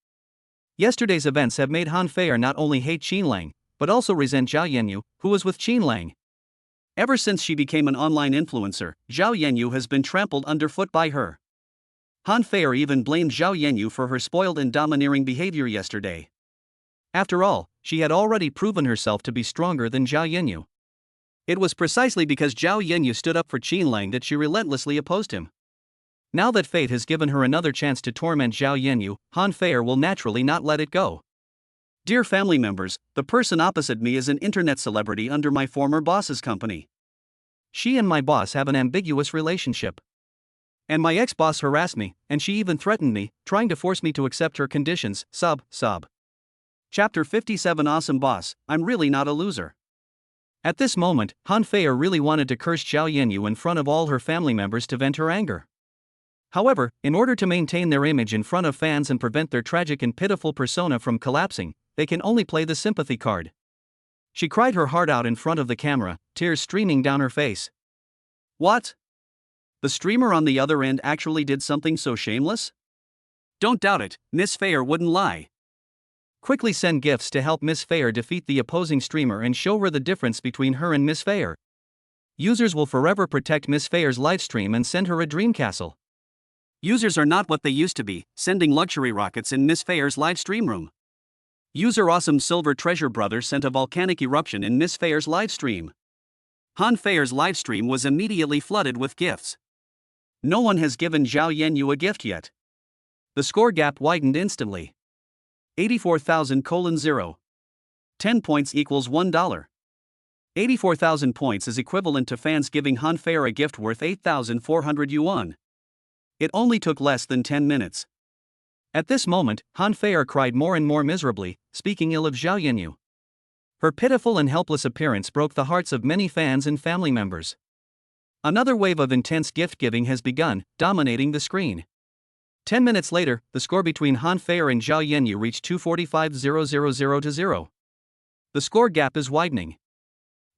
Yesterday's events have made Han Feier not only hate Qin Lang, but also resent Zhao Yenyu, who was with Qin Lang. Ever since she became an online influencer, Zhao Yenyu has been trampled underfoot by her. Han Feier even blamed Zhao Yenyu for her spoiled and domineering behavior yesterday. After all, she had already proven herself to be stronger than Zhao Yenyu. It was precisely because Zhao Yenyu stood up for Qin Lang that she relentlessly opposed him. Now that fate has given her another chance to torment Zhao Yenyu, Han Feier will naturally not let it go. Dear family members, the person opposite me is an internet celebrity under my former boss's company. She and my boss have an ambiguous relationship. And my ex-boss harassed me, and she even threatened me, trying to force me to accept her conditions, sob. Chapter 57 Awesome Boss, I'm really not a loser. At this moment, Han Feier really wanted to curse Zhao Yenyu in front of all her family members to vent her anger. However, in order to maintain their image in front of fans and prevent their tragic and pitiful persona from collapsing, they can only play the sympathy card. She cried her heart out in front of the camera, tears streaming down her face. What? The streamer on the other end actually did something so shameless? Don't doubt it, Miss Fair wouldn't lie. Quickly send gifts to help Miss Fair defeat the opposing streamer and show her the difference between her and Miss Fair. Users will forever protect Miss Fair's livestream and send her a dream castle. Users are not what they used to be, sending luxury rockets in Miss Fair's live stream room. User Awesome Silver Treasure Brother sent a volcanic eruption in Miss Fair's live stream. Han Fair's live stream was immediately flooded with gifts. No one has given Zhao Yanyu a gift yet. The score gap widened instantly. 84,000:0. 10 points equals $1. 84,000 points is equivalent to fans giving Han Fair a gift worth 8,400 yuan. It only took less than 10 minutes. At this moment, Han Fair cried more and more miserably, speaking ill of Zhao Yanyu. Her pitiful and helpless appearance broke the hearts of many fans and family members. Another wave of intense gift-giving has begun, dominating the screen. 10 minutes later, the score between Han Fair and Zhao Yanyu reached 245,000-0. The score gap is widening.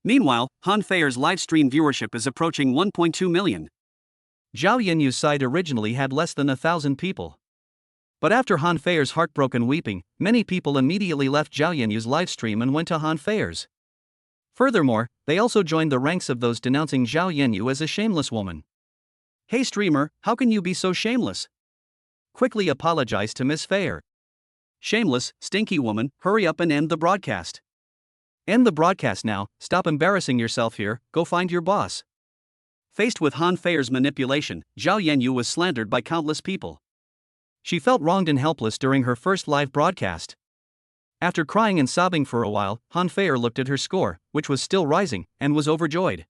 Meanwhile, Han Fair's livestream viewership is approaching 1.2 million. Zhao Yanyu's side originally had less than 1,000 people. But after Han Fair's heartbroken weeping, many people immediately left Zhao Yanyu's livestream and went to Han Fair's. Furthermore, they also joined the ranks of those denouncing Zhao Yanyu as a shameless woman. Hey streamer, how can you be so shameless? Quickly apologize to Miss Fair. Shameless, stinky woman, hurry up and end the broadcast. End the broadcast now, stop embarrassing yourself here, go find your boss. Faced with Han Fair's manipulation, Zhao Yanyu was slandered by countless people. She felt wronged and helpless during her first live broadcast. After crying and sobbing for a while, Han Fair looked at her score, which was still rising, and was overjoyed.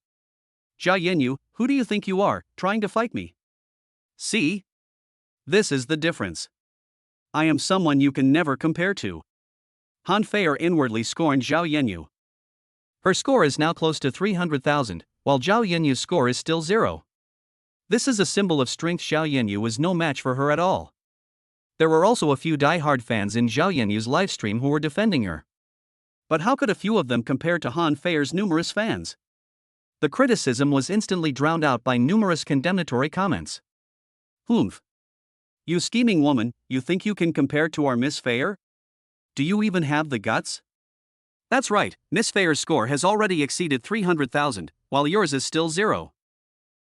Zhao Yanyu, who do you think you are, trying to fight me? See? This is the difference. I am someone you can never compare to. Han Fair inwardly scorned Zhao Yanyu. Her score is now close to 300,000, while Zhao Yanyu's score is still 0. This is a symbol of strength. Zhao Yanyu was no match for her at all. There were also a few die-hard fans in Zhao Yanyu's livestream who were defending her. But how could a few of them compare to Han Fair's numerous fans? The criticism was instantly drowned out by numerous condemnatory comments. Humph. You scheming woman, you think you can compare to our Miss Fair? Do you even have the guts? That's right, Miss Fair's score has already exceeded 300,000, while yours is still 0.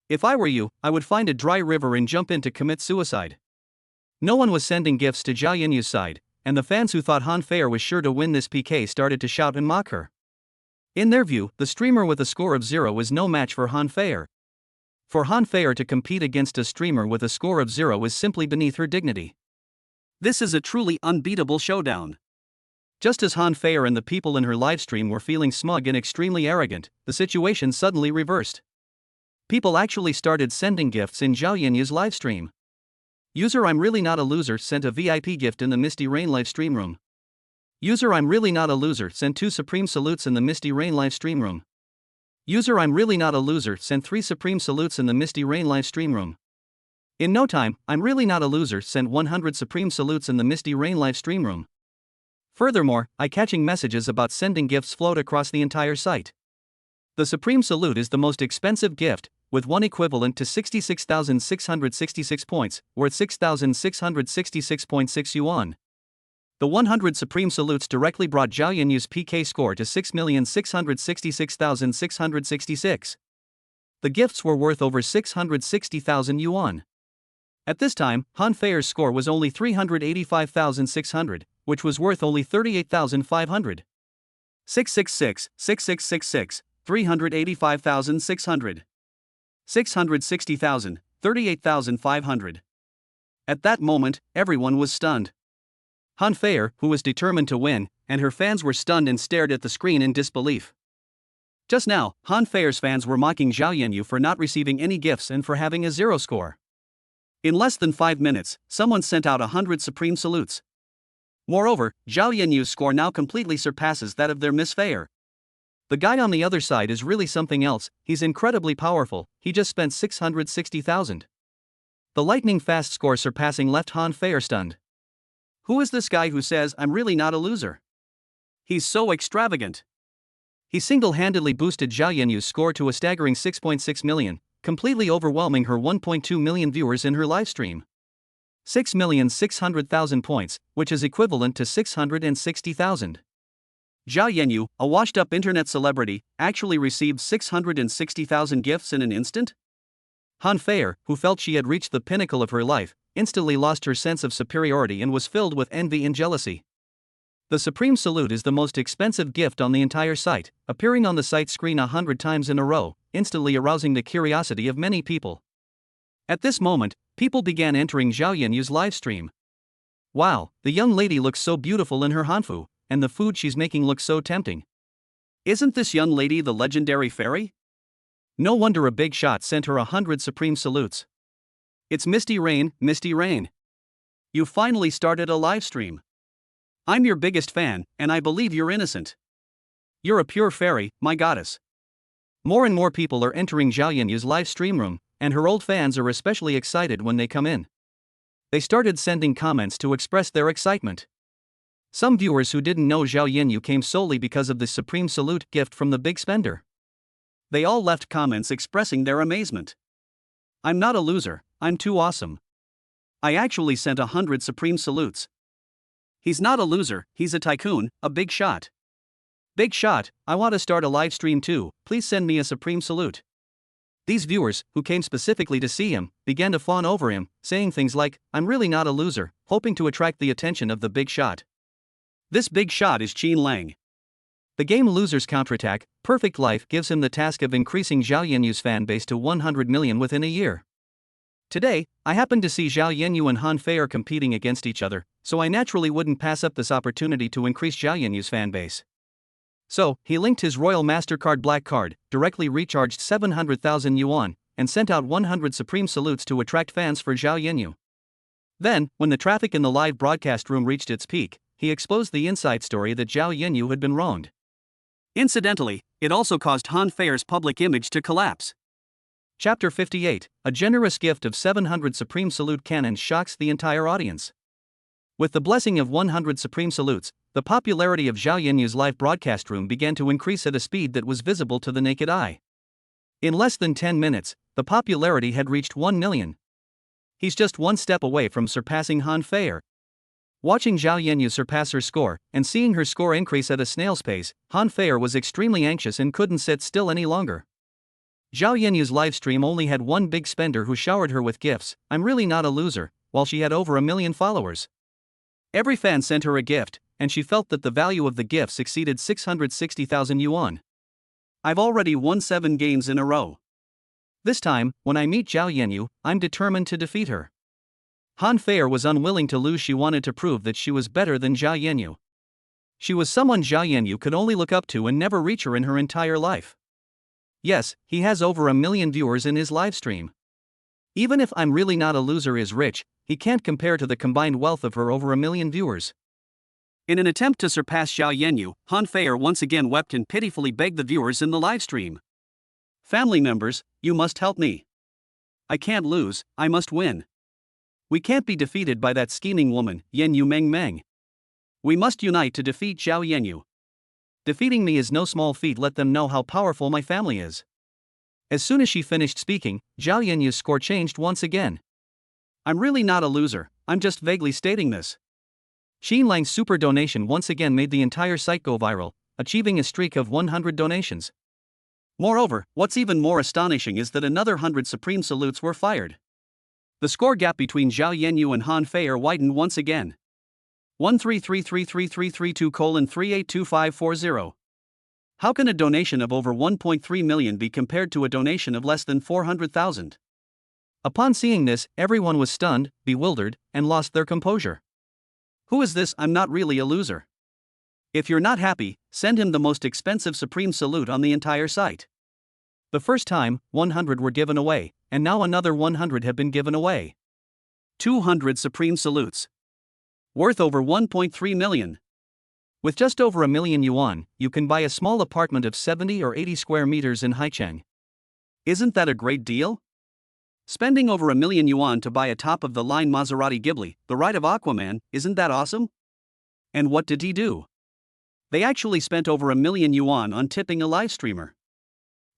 If I were you, I would find a dry river and jump in to commit suicide. No one was sending gifts to Zhao Yanyu's side, and the fans who thought Han Fair was sure to win this PK started to shout and mock her. In their view, the streamer with a score of 0 was no match for Han Fair. For Han Fair to compete against a streamer with a score of 0 is simply beneath her dignity. This is a truly unbeatable showdown. Just as Han Fair and the people in her livestream were feeling smug and extremely arrogant, the situation suddenly reversed. People actually started sending gifts in Zhao Yanyu's livestream. User I'm really not a loser sent a VIP gift in the Misty Rain livestream room. User I'm really not a loser sent 2 Supreme Salutes in the Misty Rain livestream room. User I'm really not a loser sent 3 Supreme Salutes in the Misty Rain livestream room. In no time, I'm really not a loser sent 100 Supreme Salutes in the Misty Rain livestream room. Furthermore, eye-catching messages about sending gifts float across the entire site. The Supreme Salute is the most expensive gift, with one equivalent to 66,666 points, worth 6,666.6 yuan. The 100 Supreme Salutes directly brought Zhao Yanyu's PK score to 6,666,666. The gifts were worth over 660,000 yuan. At this time, Han Fair's score was only 385,600, which was worth only 38,500. 666, 6666, 385,600. 660,000, 38,500. At that moment, everyone was stunned. Han Fair, who was determined to win, and her fans were stunned and stared at the screen in disbelief. Just now, Han Fair's fans were mocking Zhao Yanyu for not receiving any gifts and for having a 0 score. In less than 5 minutes, someone sent out 100 Supreme Salutes. Moreover, Zhao Yanyu's score now completely surpasses that of their Miss Fair. The guy on the other side is really something else, he's incredibly powerful, he just spent 660,000. The lightning-fast score surpassing left Han Fair stunned. Who is this guy who says, I'm really not a loser? He's so extravagant. He single-handedly boosted Zhao Yanyu's score to a staggering 6.6 million, completely overwhelming her 1.2 million viewers in her livestream. 6,600,000 points, which is equivalent to 660,000. Zhao Yanyu, a washed-up internet celebrity, actually received 660,000 gifts in an instant? Han Feier, who felt she had reached the pinnacle of her life, instantly lost her sense of superiority and was filled with envy and jealousy. The Supreme Salute is the most expensive gift on the entire site, appearing on the site screen 100 times in a row, instantly arousing the curiosity of many people. At this moment, people began entering Zhao Yanyu's livestream. Wow, the young lady looks so beautiful in her hanfu, and the food she's making looks so tempting. Isn't this young lady the legendary fairy? No wonder a big shot sent her 100 Supreme Salutes. It's Misty Rain, Misty Rain. You finally started a livestream. I'm your biggest fan, and I believe you're innocent. You're a pure fairy, my goddess. More and more people are entering Zhao Yanyu's live stream room, and her old fans are especially excited when they come in. They started sending comments to express their excitement. Some viewers who didn't know Zhao Yanyu came solely because of the Supreme Salute gift from the big spender. They all left comments expressing their amazement. I'm not a loser, I'm too awesome. I actually sent 100 Supreme Salutes. He's not a loser, he's a tycoon, a big shot. Big shot, I want to start a live stream too, please send me a Supreme Salute. These viewers, who came specifically to see him, began to fawn over him, saying things like, I'm really not a loser, hoping to attract the attention of the big shot. This big shot is Qin Lang. The game Loser's Counterattack, Perfect Life gives him the task of increasing Zhao Yanyu's fan base to 100 million within a year. Today, I happened to see Zhao Yanyu and Han Feier competing against each other, so I naturally wouldn't pass up this opportunity to increase Zhao Yanyu's fan base. So, he linked his Royal MasterCard Black Card, directly recharged 700,000 yuan, and sent out 100 Supreme Salutes to attract fans for Zhao Yanyu. Then, when the traffic in the live broadcast room reached its peak, he exposed the inside story that Zhao Yanyu had been wronged. Incidentally, it also caused Han Feier's public image to collapse. Chapter 58, a generous gift of 700 Supreme Salute cannons shocks the entire audience. With the blessing of 100 Supreme Salutes, the popularity of Zhao Yanyu's live broadcast room began to increase at a speed that was visible to the naked eye. In less than 10 minutes, the popularity had reached 1 million. He's just one step away from surpassing Han Feier. Watching Zhao Yanyu surpass her score, and seeing her score increase at a snail's pace, Han Feier was extremely anxious and couldn't sit still any longer. Zhao Yanyu's livestream only had one big spender who showered her with gifts, I'm really not a loser, while she had over 1 million followers. Every fan sent her a gift, and she felt that the value of the gifts exceeded 660,000 yuan. I've already won 7 games in a row. This time, when I meet Zhao Yanyu, I'm determined to defeat her. Han Feier was unwilling to lose. She wanted to prove that she was better than Zhao Yanyu. She was someone Zhao Yanyu could only look up to and never reach her in her entire life. Yes, he has over 1 million viewers in his livestream. Even if I'm really not a loser is rich, he can't compare to the combined wealth of her over 1 million viewers. In an attempt to surpass Zhao Yanyu, Han Feier once again wept and pitifully begged the viewers in the livestream. Family members, you must help me. I can't lose, I must win. We can't be defeated by that scheming woman, Yanyu Meng Meng. We must unite to defeat Zhao Yanyu. Defeating me is no small feat, let them know how powerful my family is. As soon as she finished speaking, Zhao Yanyu's score changed once again. I'm really not a loser, I'm just vaguely stating this. Qin Lang's super donation once again made the entire site go viral, achieving a streak of 100 donations. Moreover, what's even more astonishing is that another 100 Supreme Salutes were fired. The score gap between Zhao Yanyu and Han Feier widened once again. 1333332:382540. How can a donation of over 1.3 million be compared to a donation of less than 400,000? Upon seeing this, everyone was stunned, bewildered, and lost their composure. Who is this? I'm not really a loser. If you're not happy, send him the most expensive Supreme Salute on the entire site. The first time, 100 were given away, and now another 100 have been given away. 200 Supreme Salutes. Worth over 1.3 million. With just over 1 million yuan, you can buy a small apartment of 70 or 80 square meters in Haicheng. Isn't that a great deal? Spending over 1 million yuan to buy a top-of-the-line Maserati Ghibli, the ride of Aquaman, isn't that awesome? And what did he do? They actually spent over 1 million yuan on tipping a live streamer.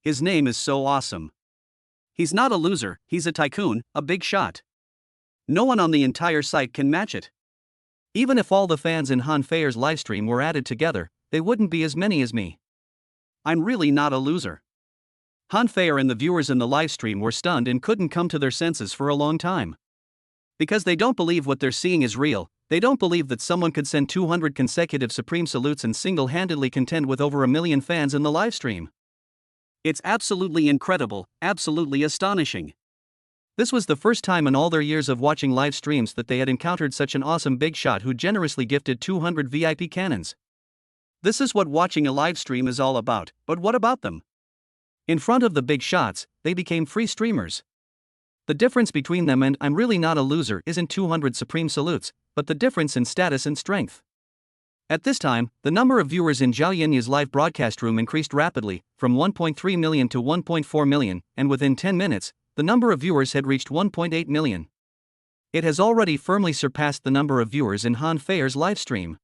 His name is so awesome. He's not a loser, he's a tycoon, a big shot. No one on the entire site can match it. Even if all the fans in Han Feier's livestream were added together, they wouldn't be as many as me. I'm really not a loser. Han Feier and the viewers in the livestream were stunned and couldn't come to their senses for a long time. Because they don't believe what they're seeing is real. They don't believe that someone could send 200 consecutive supreme salutes and single-handedly contend with over 1 million fans in the livestream. It's absolutely incredible, absolutely astonishing. This was the first time in all their years of watching live streams that they had encountered such an awesome big shot who generously gifted 200 VIP cannons. This is what watching a live stream is all about, but what about them? In front of the big shots, they became free streamers. The difference between them and I'm really not a loser isn't 200 supreme salutes, but the difference in status and strength. At this time, the number of viewers in Zhao Yanya's live broadcast room increased rapidly, from 1.3 million to 1.4 million, and within 10 minutes, the number of viewers had reached 1.8 million. It has already firmly surpassed the number of viewers in Han Feier's livestream.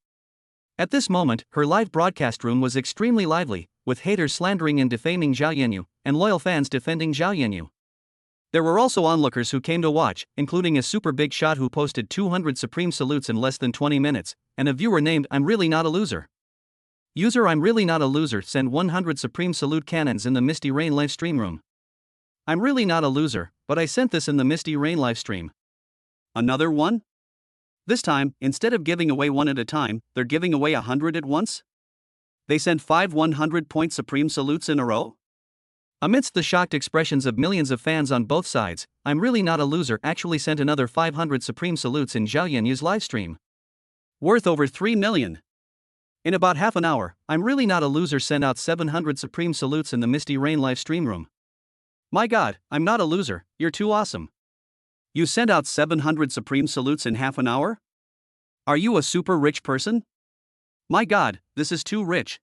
At this moment, her live broadcast room was extremely lively, with haters slandering and defaming Zhao Yanyu, and loyal fans defending Zhao Yanyu. There were also onlookers who came to watch, including a super big shot who posted 200 supreme salutes in less than 20 minutes, and a viewer named I'm Really Not a Loser. User I'm Really Not a Loser sent 100 supreme salute cannons in the Misty Rain livestream room. I'm really not a loser, but I sent this in the Misty Rain livestream. Another one? This time, instead of giving away one at a time, they're giving away 100 at once? They sent 5 100-point supreme salutes in a row? Amidst the shocked expressions of millions of fans on both sides, I'm Really Not a Loser actually sent another 500 supreme salutes in Zhao Yanya's livestream. Worth over 3 million. In about half an hour, I'm Really Not a Loser sent out 700 supreme salutes in the Misty Rain livestream room. My god, I'm not a loser, you're too awesome. You sent out 700 supreme salutes in half an hour? Are you a super rich person? My god, this is too rich.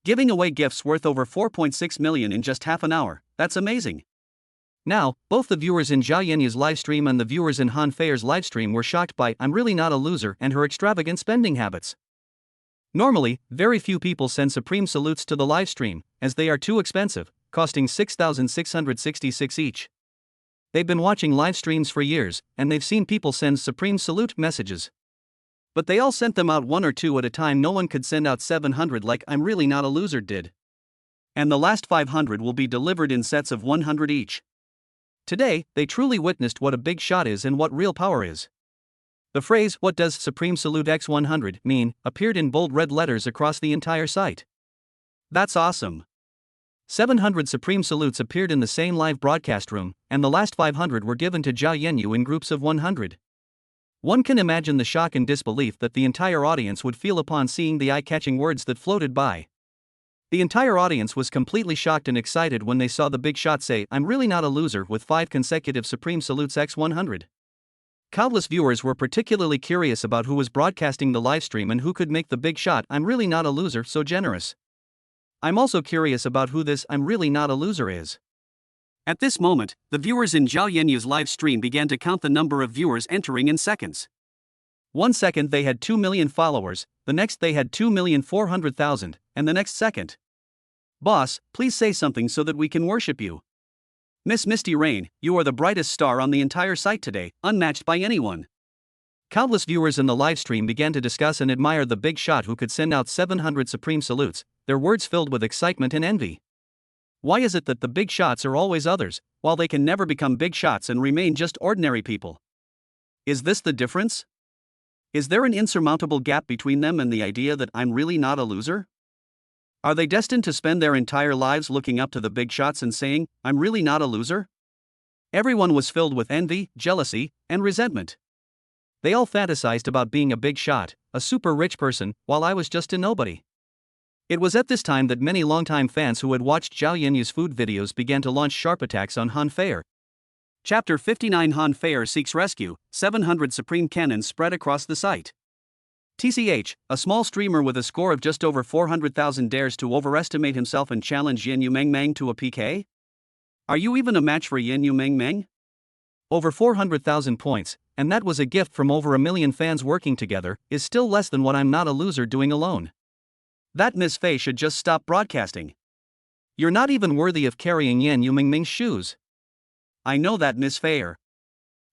Giving away gifts worth over 4.6 million in just half an hour, that's amazing. Now, both the viewers in Zhao Yanya's livestream and the viewers in Han Feier's livestream were shocked by I'm Really Not a Loser and her extravagant spending habits. Normally, very few people send supreme salutes to the livestream, as they are too expensive, costing 6,666 each. They've been watching live streams for years, and they've seen people send supreme salute messages. But they all sent them out one or two at a time. No one could send out 700 like I'm Really Not a Loser did. And the last 500 will be delivered in sets of 100 each. Today, they truly witnessed what a big shot is and what real power is. The phrase, "What does Supreme Salute X100 mean?" appeared in bold red letters across the entire site. That's awesome. 700 Supreme Salutes appeared in the same live broadcast room, and the last 500 were given to Zhao Yanyu in groups of 100. One can imagine the shock and disbelief that the entire audience would feel upon seeing the eye-catching words that floated by. The entire audience was completely shocked and excited when they saw the big shot say, "I'm really not a loser," with 5 consecutive Supreme Salutes X100. Countless viewers were particularly curious about who was broadcasting the livestream and who could make the big shot "I'm really not a loser" so generous. I'm also curious about who this "I'm really not a loser" is. At this moment, the viewers in Zhao Yanya's live stream began to count the number of viewers entering in seconds. 1 second they had 2 million followers, the next they had 2,400,000, and the next second. Boss, please say something so that we can worship you. Miss Misty Rain, you are the brightest star on the entire site today, unmatched by anyone. Countless viewers in the livestream began to discuss and admire the big shot who could send out 700 supreme salutes, their words filled with excitement and envy. Why is it that the big shots are always others, while they can never become big shots and remain just ordinary people? Is this the difference? Is there an insurmountable gap between them and the idea that I'm really not a loser? Are they destined to spend their entire lives looking up to the big shots and saying, "I'm really not a loser"? Everyone was filled with envy, jealousy, and resentment. They all fantasized about being a big shot, a super rich person, while I was just a nobody. It was at this time that many longtime fans who had watched Zhao Yanyu's food videos began to launch sharp attacks on Han Feier. Chapter 59: Han Feier seeks rescue, 700 supreme cannons spread across the site. TCH, a small streamer with a score of just over 400,000 dares to overestimate himself and challenge Yanyu Meng Meng to a PK? Are you even a match for Yanyu Meng Meng? Over 400,000 points, and that was a gift from over 1 million fans working together, is still less than what I'm not a loser doing alone. That Miss Fei should just stop broadcasting. You're not even worthy of carrying Yanyu Meng Meng's shoes. I know that, Miss Feier.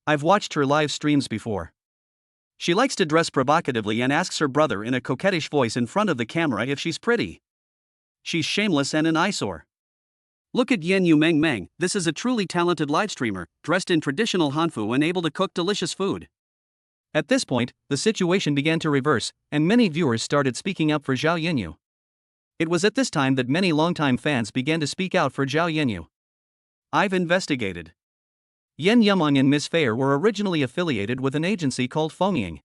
I've watched her live streams before. She likes to dress provocatively and asks her brother in a coquettish voice in front of the camera if she's pretty. She's shameless and an eyesore. Look at Yen Yu Meng Meng, this is a truly talented live streamer, dressed in traditional Hanfu and able to cook delicious food. At this point, the situation began to reverse, and many viewers started speaking up for Zhao Yanyu. It was at this time that many longtime fans began to speak out for Zhao Yanyu. I've investigated. Yen Yumon and Miss Fair were originally affiliated with an agency called Fengying.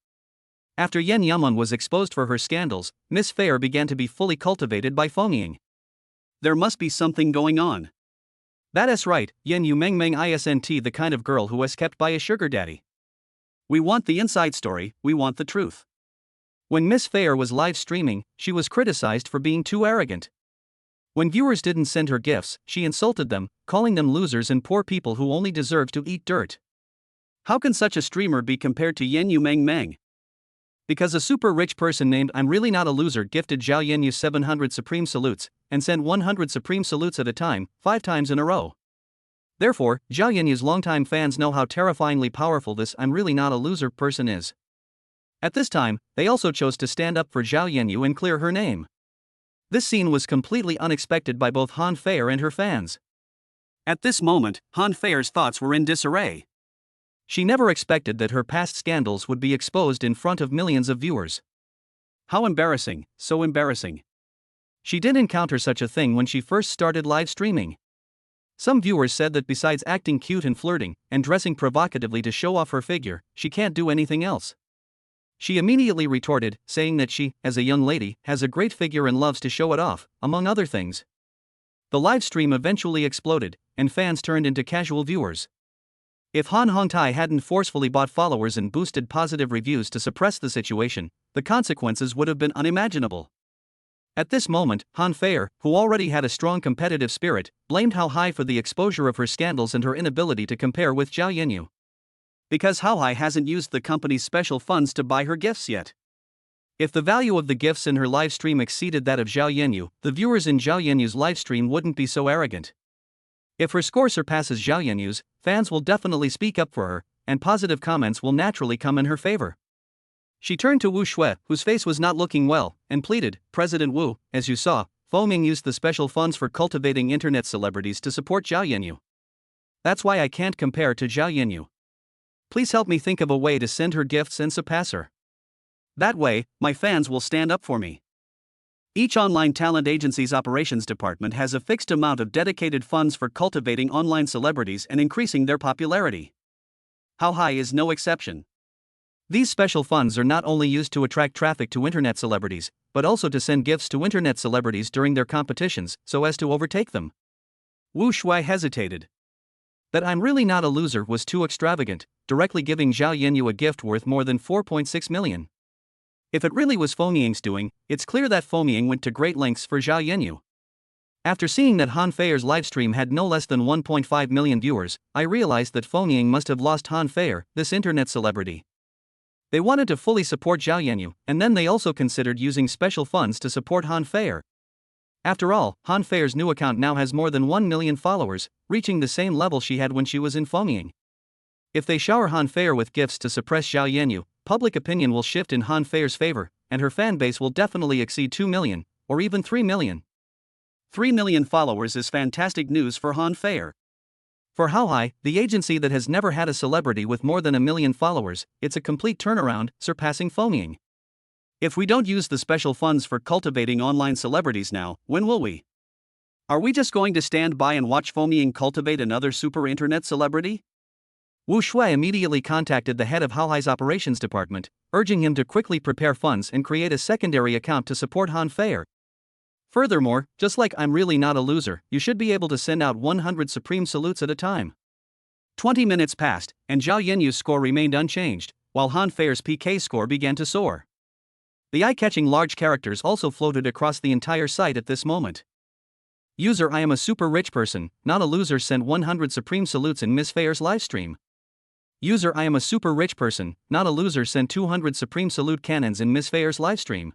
After Yen Yumon was exposed for her scandals, Miss Fair began to be fully cultivated by Fengying. There must be something going on. That's right, Yen Yu Meng Meng isn't the kind of girl who was kept by a sugar daddy. We want the inside story, we want the truth. When Miss Fair was live streaming, she was criticized for being too arrogant. When viewers didn't send her gifts, she insulted them, calling them losers and poor people who only deserve to eat dirt. How can such a streamer be compared to Yen Yu Meng Meng? Because a super rich person named I'm Really Not a Loser gifted Zhao Yanyu 700 Supreme Salutes, and sent 100 Supreme Salutes at a time, 5 times in a row. Therefore, Zhao Yanyu's longtime fans know how terrifyingly powerful this I'm Really Not a Loser person is. At this time, they also chose to stand up for Zhao Yanyu and clear her name. This scene was completely unexpected by both Han Fair and her fans. At this moment, Han Fair's thoughts were in disarray. She never expected that her past scandals would be exposed in front of millions of viewers. How embarrassing, so embarrassing. She did encounter such a thing when she first started live streaming. Some viewers said that besides acting cute and flirting, and dressing provocatively to show off her figure, she can't do anything else. She immediately retorted, saying that she, as a young lady, has a great figure and loves to show it off, among other things. The live stream eventually exploded, and fans turned into casual viewers. If Han Hongtai hadn't forcefully bought followers and boosted positive reviews to suppress the situation, the consequences would have been unimaginable. At this moment, Han Fair, who already had a strong competitive spirit, blamed Hao Hai for the exposure of her scandals and her inability to compare with Zhao Yanyu. Because Hao Hai hasn't used the company's special funds to buy her gifts yet. If the value of the gifts in her live stream exceeded that of Zhao Yanyu, the viewers in Zhao Yanyu's live stream wouldn't be so arrogant. If her score surpasses Zhao Yanyu's, fans will definitely speak up for her, and positive comments will naturally come in her favor. She turned to Wu Shui, whose face was not looking well, and pleaded, President Wu, as you saw, Fengming used the special funds for cultivating internet celebrities to support Zhao Yanyu. That's why I can't compare to Zhao Yanyu. Please help me think of a way to send her gifts and surpass her. That way, my fans will stand up for me. Each online talent agency's operations department has a fixed amount of dedicated funds for cultivating online celebrities and increasing their popularity. Hao Hai is no exception. These special funds are not only used to attract traffic to internet celebrities, but also to send gifts to internet celebrities during their competitions, so as to overtake them. Wu Shui hesitated. That I'm Really Not a Loser was too extravagant, directly giving Zhao Yanyu a gift worth more than 4.6 million. If it really was Fengming's doing, it's clear that Fengming went to great lengths for Zhao Yanyu. After seeing that Han Fair's livestream had no less than 1.5 million viewers, I realized that Fengming must have lost Han Fair, this internet celebrity. They wanted to fully support Zhao Yanyu, and then they also considered using special funds to support Han Fair. After all, Han Fair's new account now has more than 1 million followers, reaching the same level she had when she was in Fengming. If they shower Han Fair with gifts to suppress Zhao Yanyu, public opinion will shift in Han Fair's favor, and her fan base will definitely exceed 2 million, or even 3 million. 3 million followers is fantastic news for Han Fair. For Hao Hai, the agency that has never had a celebrity with more than 1 million followers, it's a complete turnaround, surpassing Fengming. If we don't use the special funds for cultivating online celebrities now, when will we? Are we just going to stand by and watch Fengming cultivate another super internet celebrity? Wu Shui immediately contacted the head of Hao Hai's operations department, urging him to quickly prepare funds and create a secondary account to support Han Fair. Furthermore, just like I'm Really Not a Loser, you should be able to send out 100 Supreme Salutes at a time. 20 minutes passed, and Zhao Yanyu's score remained unchanged, while Han Fair's PK score began to soar. The eye-catching large characters also floated across the entire site at this moment. User I am a super rich person, not a loser sent 100 Supreme Salutes in Miss Fair's livestream. User I am a super rich person, not a loser sent 200 Supreme Salute cannons in Miss Fair's livestream.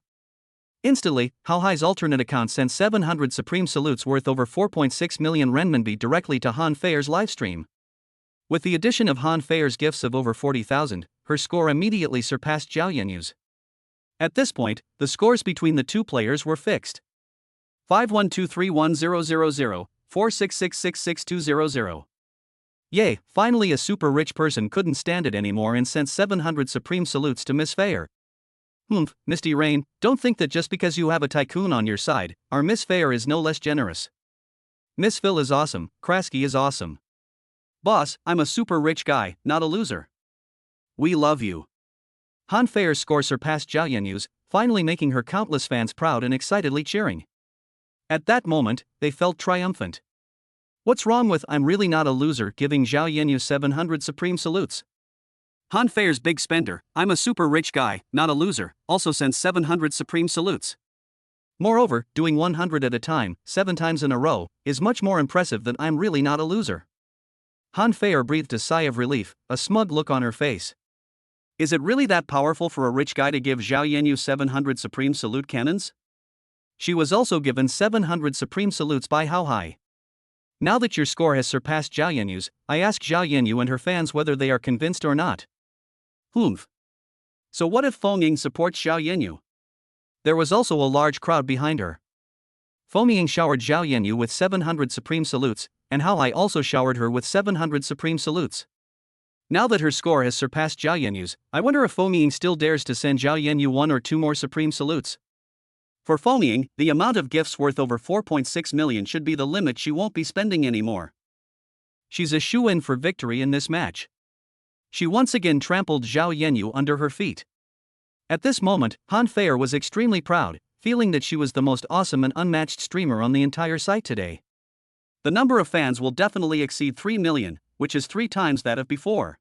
Instantly, Hao Hai's alternate account sent 700 Supreme Salutes worth over 4.6 million renminbi directly to Han Fair's livestream. With the addition of Han Feier's gifts of over 40,000, her score immediately surpassed Zhao Yenyu's. At this point, the scores between the two players were fixed. 51231000, 46666200. Yay, finally a super rich person couldn't stand it anymore and sent 700 supreme salutes to Miss Feier. Misty Rain, don't think that just because you have a tycoon on your side, our Miss Feier is no less generous. Miss Phil is awesome, Krasky is awesome. Boss, I'm a super rich guy, not a loser. We love you. Han Feier's score surpassed Zhao Yenyu's, finally making her countless fans proud and excitedly cheering. At that moment, they felt triumphant. What's wrong with "I'm really not a loser" giving Zhao Yenyu 700 supreme salutes? Han Feier's big spender, "I'm a super rich guy, not a loser," also sent 700 supreme salutes. Moreover, doing 100 at a time, 7 times in a row, is much more impressive than "I'm really not a loser." Han Feier breathed a sigh of relief, a smug look on her face. Is it really that powerful for a rich guy to give Zhao Yenyu 700 supreme salute cannons? She was also given 700 supreme salutes by Hao Hai. Now that your score has surpassed Zhao Yenyu's, I ask Zhao Yenyu and her fans whether they are convinced or not. So what if Feng Ying supports Zhao Yenyu? There was also a large crowd behind her. Feng Ying showered Zhao Yenyu with 700 supreme salutes, and Hao Hai also showered her with 700 supreme salutes. Now that her score has surpassed Zhao Yenyu's, I wonder if Feng Ying still dares to send Zhao Yenyu 1 or 2 more supreme salutes. For Feng Ying, the amount of gifts worth over 4.6 million should be the limit she won't be spending anymore. She's a shoo-in for victory in this match. She once again trampled Zhao Yenyu under her feet. At this moment, Han Feier was extremely proud, feeling that she was the most awesome and unmatched streamer on the entire site today. The number of fans will definitely exceed 3 million, which is 3 times that of before.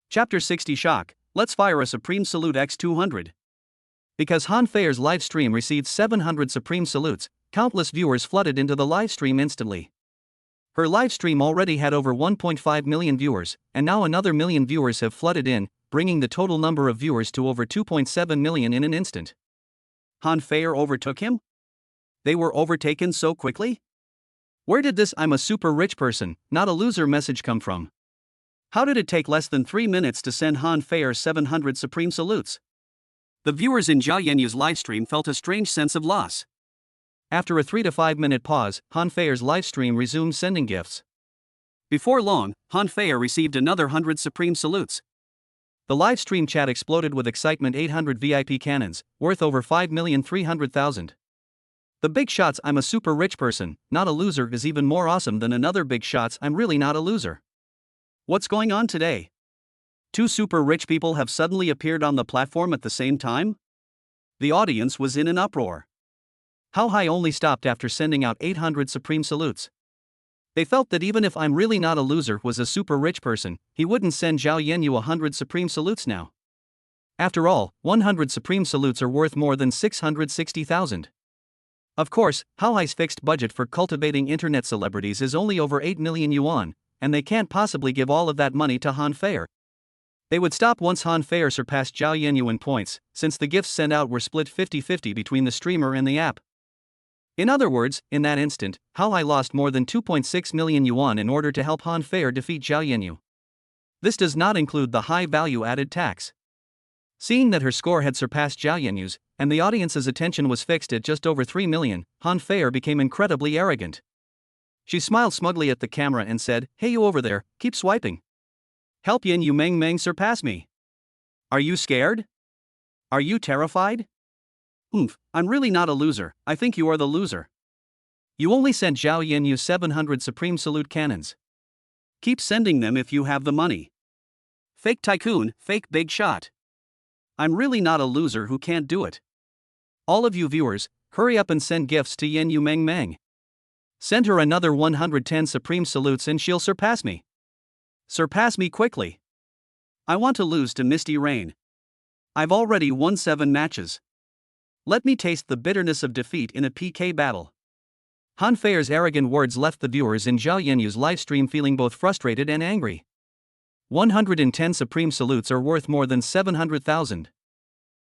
Chapter 60 Shock, let's fire a Supreme Salute x200. Because Han Feier's live stream received 700 supreme salutes, countless viewers flooded into the live stream instantly. Her live stream already had over 1.5 million viewers, and now another million viewers have flooded in, bringing the total number of viewers to over 2.7 million in an instant. Han Feier overtook him? They were overtaken so quickly? Where did this "I'm a super rich person, not a loser" message come from? How did it take less than 3 minutes to send Han Feier 700 supreme salutes? The viewers in Zhao Yenyu's livestream felt a strange sense of loss. After a 3 to 5 minute pause, Han Feier's livestream resumed sending gifts. Before long, Han Feier received another 100 supreme salutes. The livestream chat exploded with excitement. 800 VIP cannons, worth over 5,300,000. The big shots "I'm a super rich person, not a loser" is even more awesome than another big shots "I'm really not a loser." What's going on today? 2 super rich people have suddenly appeared on the platform at the same time? The audience was in an uproar. Hao Hai only stopped after sending out 800 supreme salutes. They felt that even if "I'm really not a loser" was a super rich person, he wouldn't send Zhao Yenyu 100 supreme salutes now. After all, 100 supreme salutes are worth more than 660,000. Of course, Hao Hai's fixed budget for cultivating internet celebrities is only over 8 million yuan, and they can't possibly give all of that money to Han Feier. They would stop once Han Feier surpassed Zhao Yenyu in points, since the gifts sent out were split 50-50 between the streamer and the app. In other words, in that instant, Hao Hai lost more than 2.6 million yuan in order to help Han Feier defeat Zhao Yenyu. This does not include the high value-added tax. Seeing that her score had surpassed Zhao Yenyu's, and the audience's attention was fixed at just over 3 million, Han Feier became incredibly arrogant. She smiled smugly at the camera and said, "Hey, you over there, keep swiping. Help Yenyu Meng surpass me. Are you scared? Are you terrified? I'm really not a loser, I think you are the loser. You only sent Zhao Yenyu 700 supreme salute cannons. Keep sending them if you have the money. Fake tycoon, fake big shot. I'm really not a loser who can't do it. All of you viewers, hurry up and send gifts to Yenyu Meng. Send her another 110 supreme salutes and she'll surpass me. Surpass me quickly. I want to lose to Misty Rain. I've already won 7 matches. Let me taste the bitterness of defeat in a PK battle." Han Feier's arrogant words left the viewers in Zhao Yenyu's livestream feeling both frustrated and angry. 110 supreme salutes are worth more than 700,000.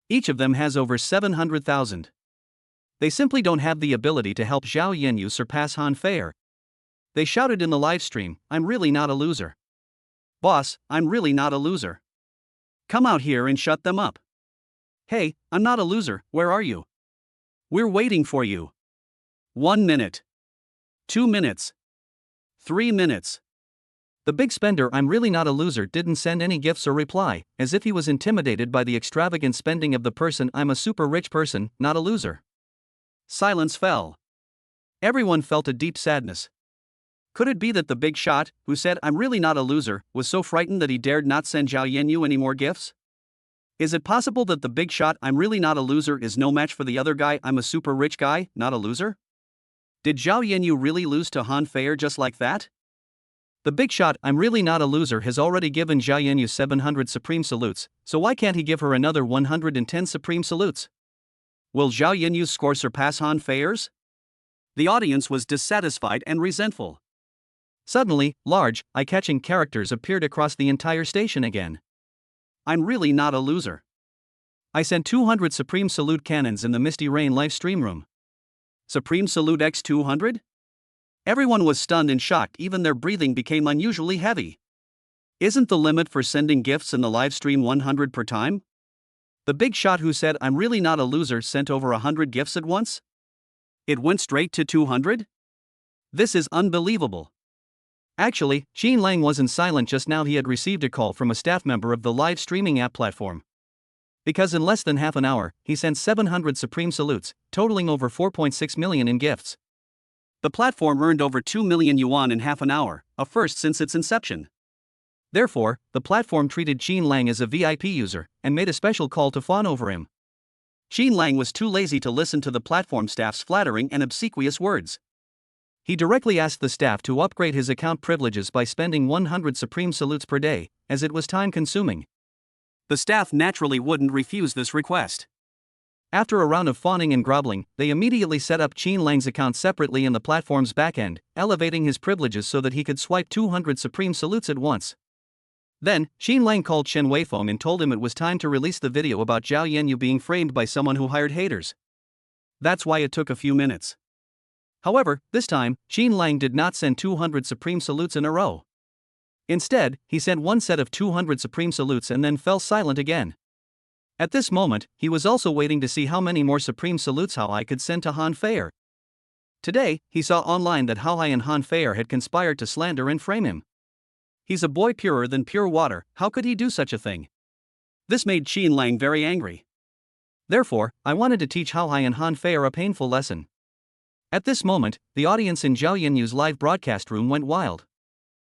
Each of them has over 700,000. They simply don't have the ability to help Zhao Yenyu surpass Han Feier. They shouted in the livestream, "I'm really not a loser. Boss, I'm really not a loser. Come out here and shut them up. Hey, I'm not a loser, where are you? We're waiting for you. 1 minute. 2 minutes. 3 minutes. The big spender I'm really not a loser didn't send any gifts or reply, as if he was intimidated by the extravagant spending of the person I'm a super rich person, not a loser. Silence fell. Everyone felt a deep sadness. Could it be that the big shot, who said I'm really not a loser, was so frightened that he dared not send Zhao Yanyu any more gifts? Is it possible that the big shot I'm really not a loser is no match for the other guy I'm a super rich guy, not a loser? Did Zhao Yanyu really lose to Han Feier just like that? The big shot I'm really not a loser has already given Zhao Yanyu 700 supreme salutes, so why can't he give her another 110 supreme salutes? Will Zhao Yanyu's score surpass Han Feier's? The audience was dissatisfied and resentful. Suddenly, large, eye-catching characters appeared across the entire station again. I'm really not a loser. I sent 200 supreme salute cannons in the Misty Rain live stream room. Supreme Salute X 200? Everyone was stunned and shocked, even their breathing became unusually heavy. Isn't the limit for sending gifts in the live stream 100 per time? The big shot who said I'm really not a loser sent over 100 gifts at once? It went straight to 200? This is unbelievable. Actually, Xin Lang wasn't silent just now. He had received a call from a staff member of the live streaming app platform. Because in less than half an hour, he sent 700 supreme salutes, totaling over 4.6 million in gifts. The platform earned over 2 million yuan in half an hour, a first since its inception. Therefore, the platform treated Xin Lang as a VIP user and made a special call to fawn over him. Xin Lang was too lazy to listen to the platform staff's flattering and obsequious words. He directly asked the staff to upgrade his account privileges by spending 100 supreme salutes per day, as it was time-consuming. The staff naturally wouldn't refuse this request. After a round of fawning and groveling, they immediately set up Xin Lang's account separately in the platform's backend, elevating his privileges so that he could swipe 200 supreme salutes at once. Then, Xin Lang called Chen Weifeng and told him it was time to release the video about Zhao Yanyu being framed by someone who hired haters. That's why it took a few minutes. However, this time, Xin Lang did not send 200 supreme salutes in a row. Instead, he sent one set of 200 supreme salutes and then fell silent again. At this moment, he was also waiting to see how many more supreme salutes Hao Hai could send to Han Feier. Today, he saw online that Hao Hai and Han Feier had conspired to slander and frame him. He's a boy purer than pure water, how could he do such a thing? This made Xin Lang very angry. Therefore, I wanted to teach Hao Hai and Han Feier a painful lesson. At this moment, the audience in Zhao Yanyu's live broadcast room went wild.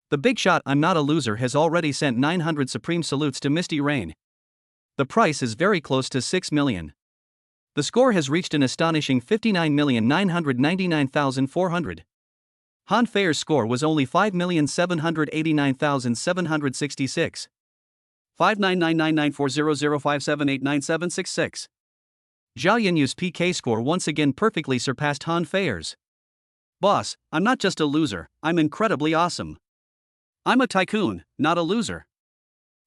The big shot I'm not a loser has already sent 900 supreme salutes to Misty Rain. The price is very close to 6 million. The score has reached an astonishing 59,999,400. Han Feier's score was only 5,789,766. 599994005789766. Zhao Yanyu's PK score once again perfectly surpassed Han Feier's. Boss, I'm not just a loser, I'm incredibly awesome. I'm a tycoon, not a loser.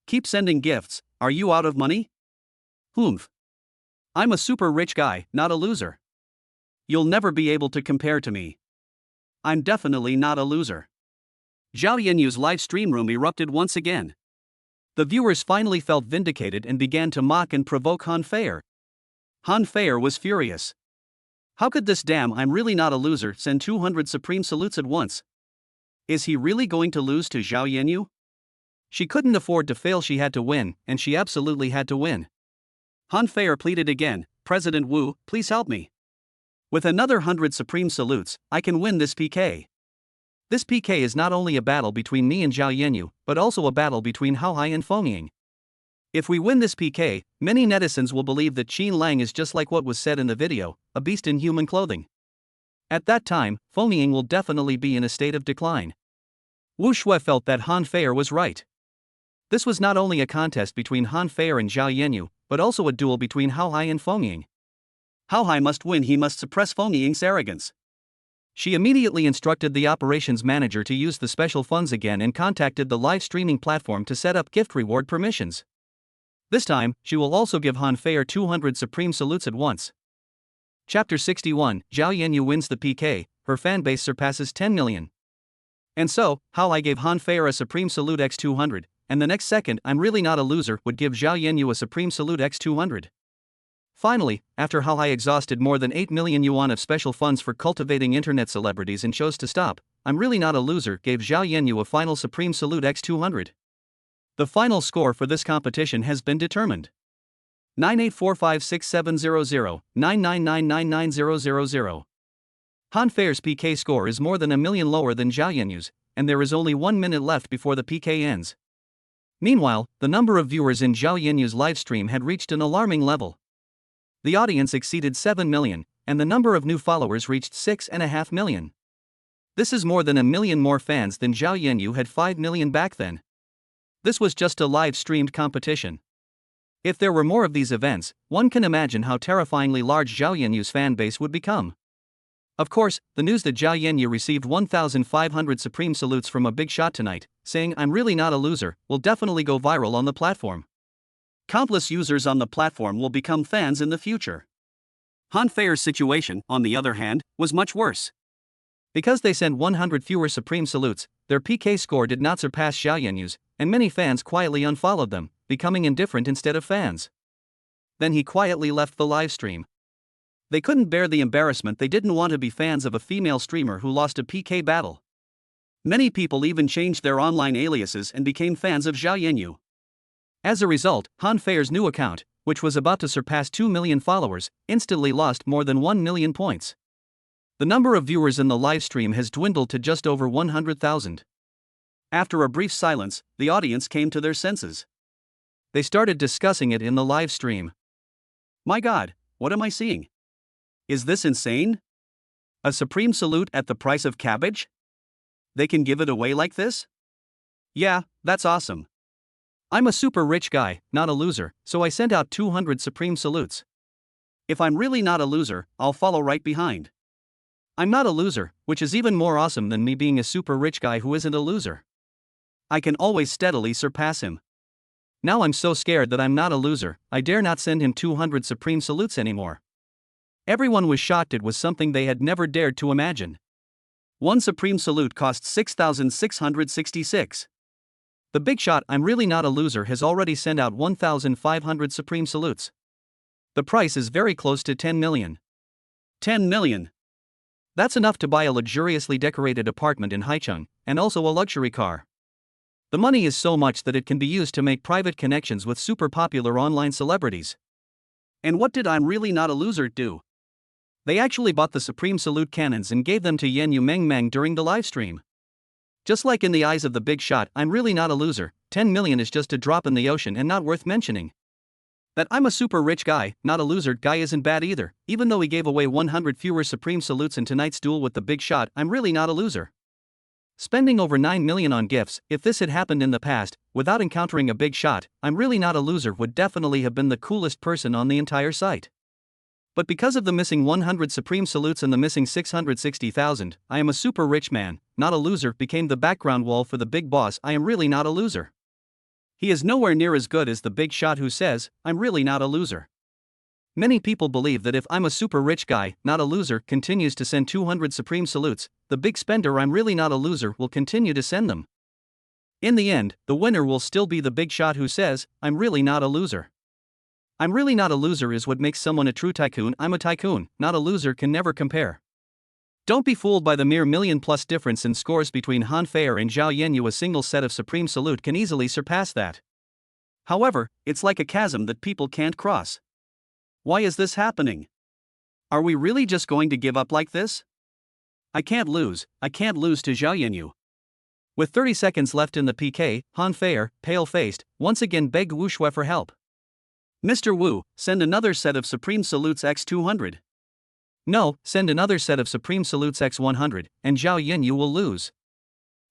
Keep sending gifts, are you out of money? Humph. I'm a super rich guy, not a loser. You'll never be able to compare to me. I'm definitely not a loser. Zhao Yanyu's live stream room erupted once again. The viewers finally felt vindicated and began to mock and provoke Han Feier. Han Feier was furious. How could this damn I'm really not a loser send 200 supreme salutes at once? Is he really going to lose to Zhao Yanyu? She couldn't afford to fail, she had to win, and she absolutely had to win. Han Feier pleaded again, President Wu, please help me. With another 100 supreme salutes, I can win this PK. This PK is not only a battle between me and Zhao Yanyu, but also a battle between Hao Hai and Feng Ying. If we win this PK, many netizens will believe that Xin Lang is just like what was said in the video, a beast in human clothing. At that time, Feng Ying will definitely be in a state of decline. Wu Shui felt that Han Feier was right. This was not only a contest between Han Feier and Zhao Yanyu, but also a duel between Hao Hai and Feng Ying. Hao Hai must win, he must suppress Feng Ying's arrogance. She immediately instructed the operations manager to use the special funds again and contacted the live streaming platform to set up gift reward permissions. This time, she will also give Han Feier 200 supreme salutes at once. Chapter 61, Zhao Yanyu wins the PK, her fanbase surpasses 10 million. And so, how I gave Han Fei a Supreme Salute X200, and the next second I'm really not a loser would give Zhao Yanyu a Supreme Salute X200. Finally, after how I exhausted more than 8 million yuan of special funds for cultivating internet celebrities and chose to stop, I'm really not a loser gave Zhao Yanyu a final Supreme Salute X200. The final score for this competition has been determined. 98456700, 999999000. Han Fei's PK score is more than a million lower than Zhao Yanyu's, and there is only 1 minute left before the PK ends. Meanwhile, the number of viewers in Zhao Yanyu's livestream had reached an alarming level. The audience exceeded 7 million, and the number of new followers reached 6.5 million. This is more than a million more fans than Zhao Yanyu had 5 million back then. This was just a live-streamed competition. If there were more of these events, one can imagine how terrifyingly large Zhao Yanyu's fan base would become. Of course, the news that Zhao Yanyu received 1,500 Supreme Salutes from a big shot tonight, saying "I'm really not a loser," will definitely go viral on the platform. Countless users on the platform will become fans in the future. Han Fei's situation, on the other hand, was much worse. Because they sent 100 fewer Supreme Salutes, their PK score did not surpass Zhao Yanyu's, and many fans quietly unfollowed them, becoming indifferent instead of fans. Then he quietly left the livestream. They couldn't bear the embarrassment. They didn't want to be fans of a female streamer who lost a PK battle. Many people even changed their online aliases and became fans of Zhao Yanyu. As a result, Han Fei's new account, which was about to surpass 2 million followers, instantly lost more than 1 million points. The number of viewers in the livestream has dwindled to just over 100,000. After a brief silence, the audience came to their senses. They started discussing it in the livestream. My God, what am I seeing? Is this insane? A Supreme Salute at the price of cabbage? They can give it away like this? Yeah, that's awesome. I'm a super rich guy, not a loser, so I sent out 200 Supreme Salutes. If I'm really not a loser, I'll follow right behind. I'm not a loser, which is even more awesome than me being a super rich guy who isn't a loser. I can always steadily surpass him. Now I'm so scared that I'm not a loser, I dare not send him 200 Supreme Salutes anymore. Everyone was shocked. It was something they had never dared to imagine. One Supreme Salute costs 6,666. The big shot "I'm really not a loser" has already sent out 1,500 Supreme Salutes. The price is very close to 10 million. 10 million. That's enough to buy a luxuriously decorated apartment in Haicheng, and also a luxury car. The money is so much that it can be used to make private connections with super popular online celebrities. And what did "I'm really not a loser" do? They actually bought the Supreme Salute cannons and gave them to Yanyu Mengmeng during the livestream. Just like in the eyes of the big shot "I'm really not a loser," 10 million is just a drop in the ocean and not worth mentioning. That "I'm a super rich guy, not a loser" guy isn't bad either, even though he gave away 100 fewer Supreme Salutes in tonight's duel with the big shot "I'm really not a loser." Spending over 9 million on gifts, if this had happened in the past, without encountering a big shot, "I'm really not a loser" would definitely have been the coolest person on the entire site. But because of the missing 100 Supreme Salutes and the missing 660,000, "I am a super rich man, not a loser" became the background wall for the big boss "I am really not a loser." He is nowhere near as good as the big shot who says, "I'm really not a loser." Many people believe that if "I'm a super rich guy, not a loser" continues to send 200 Supreme Salutes, the big spender "I'm really not a loser" will continue to send them. In the end, the winner will still be the big shot who says, "I'm really not a loser." "I'm really not a loser" is what makes someone a true tycoon. "I'm a tycoon, not a loser" can never compare. Don't be fooled by the mere million-plus difference in scores between Han Fei and Zhao Yanyu. A single set of Supreme Salute can easily surpass that. However, it's like a chasm that people can't cross. Why is this happening? Are we really just going to give up like this? I can't lose to Zhao Yanyu. With 30 seconds left in the PK, Han Fei, pale-faced, once again begged Wu Shui for help. Mr. Wu, send another set of Supreme Salutes X200. No, send another set of Supreme Salutes X100, and Zhao Yanyu will lose.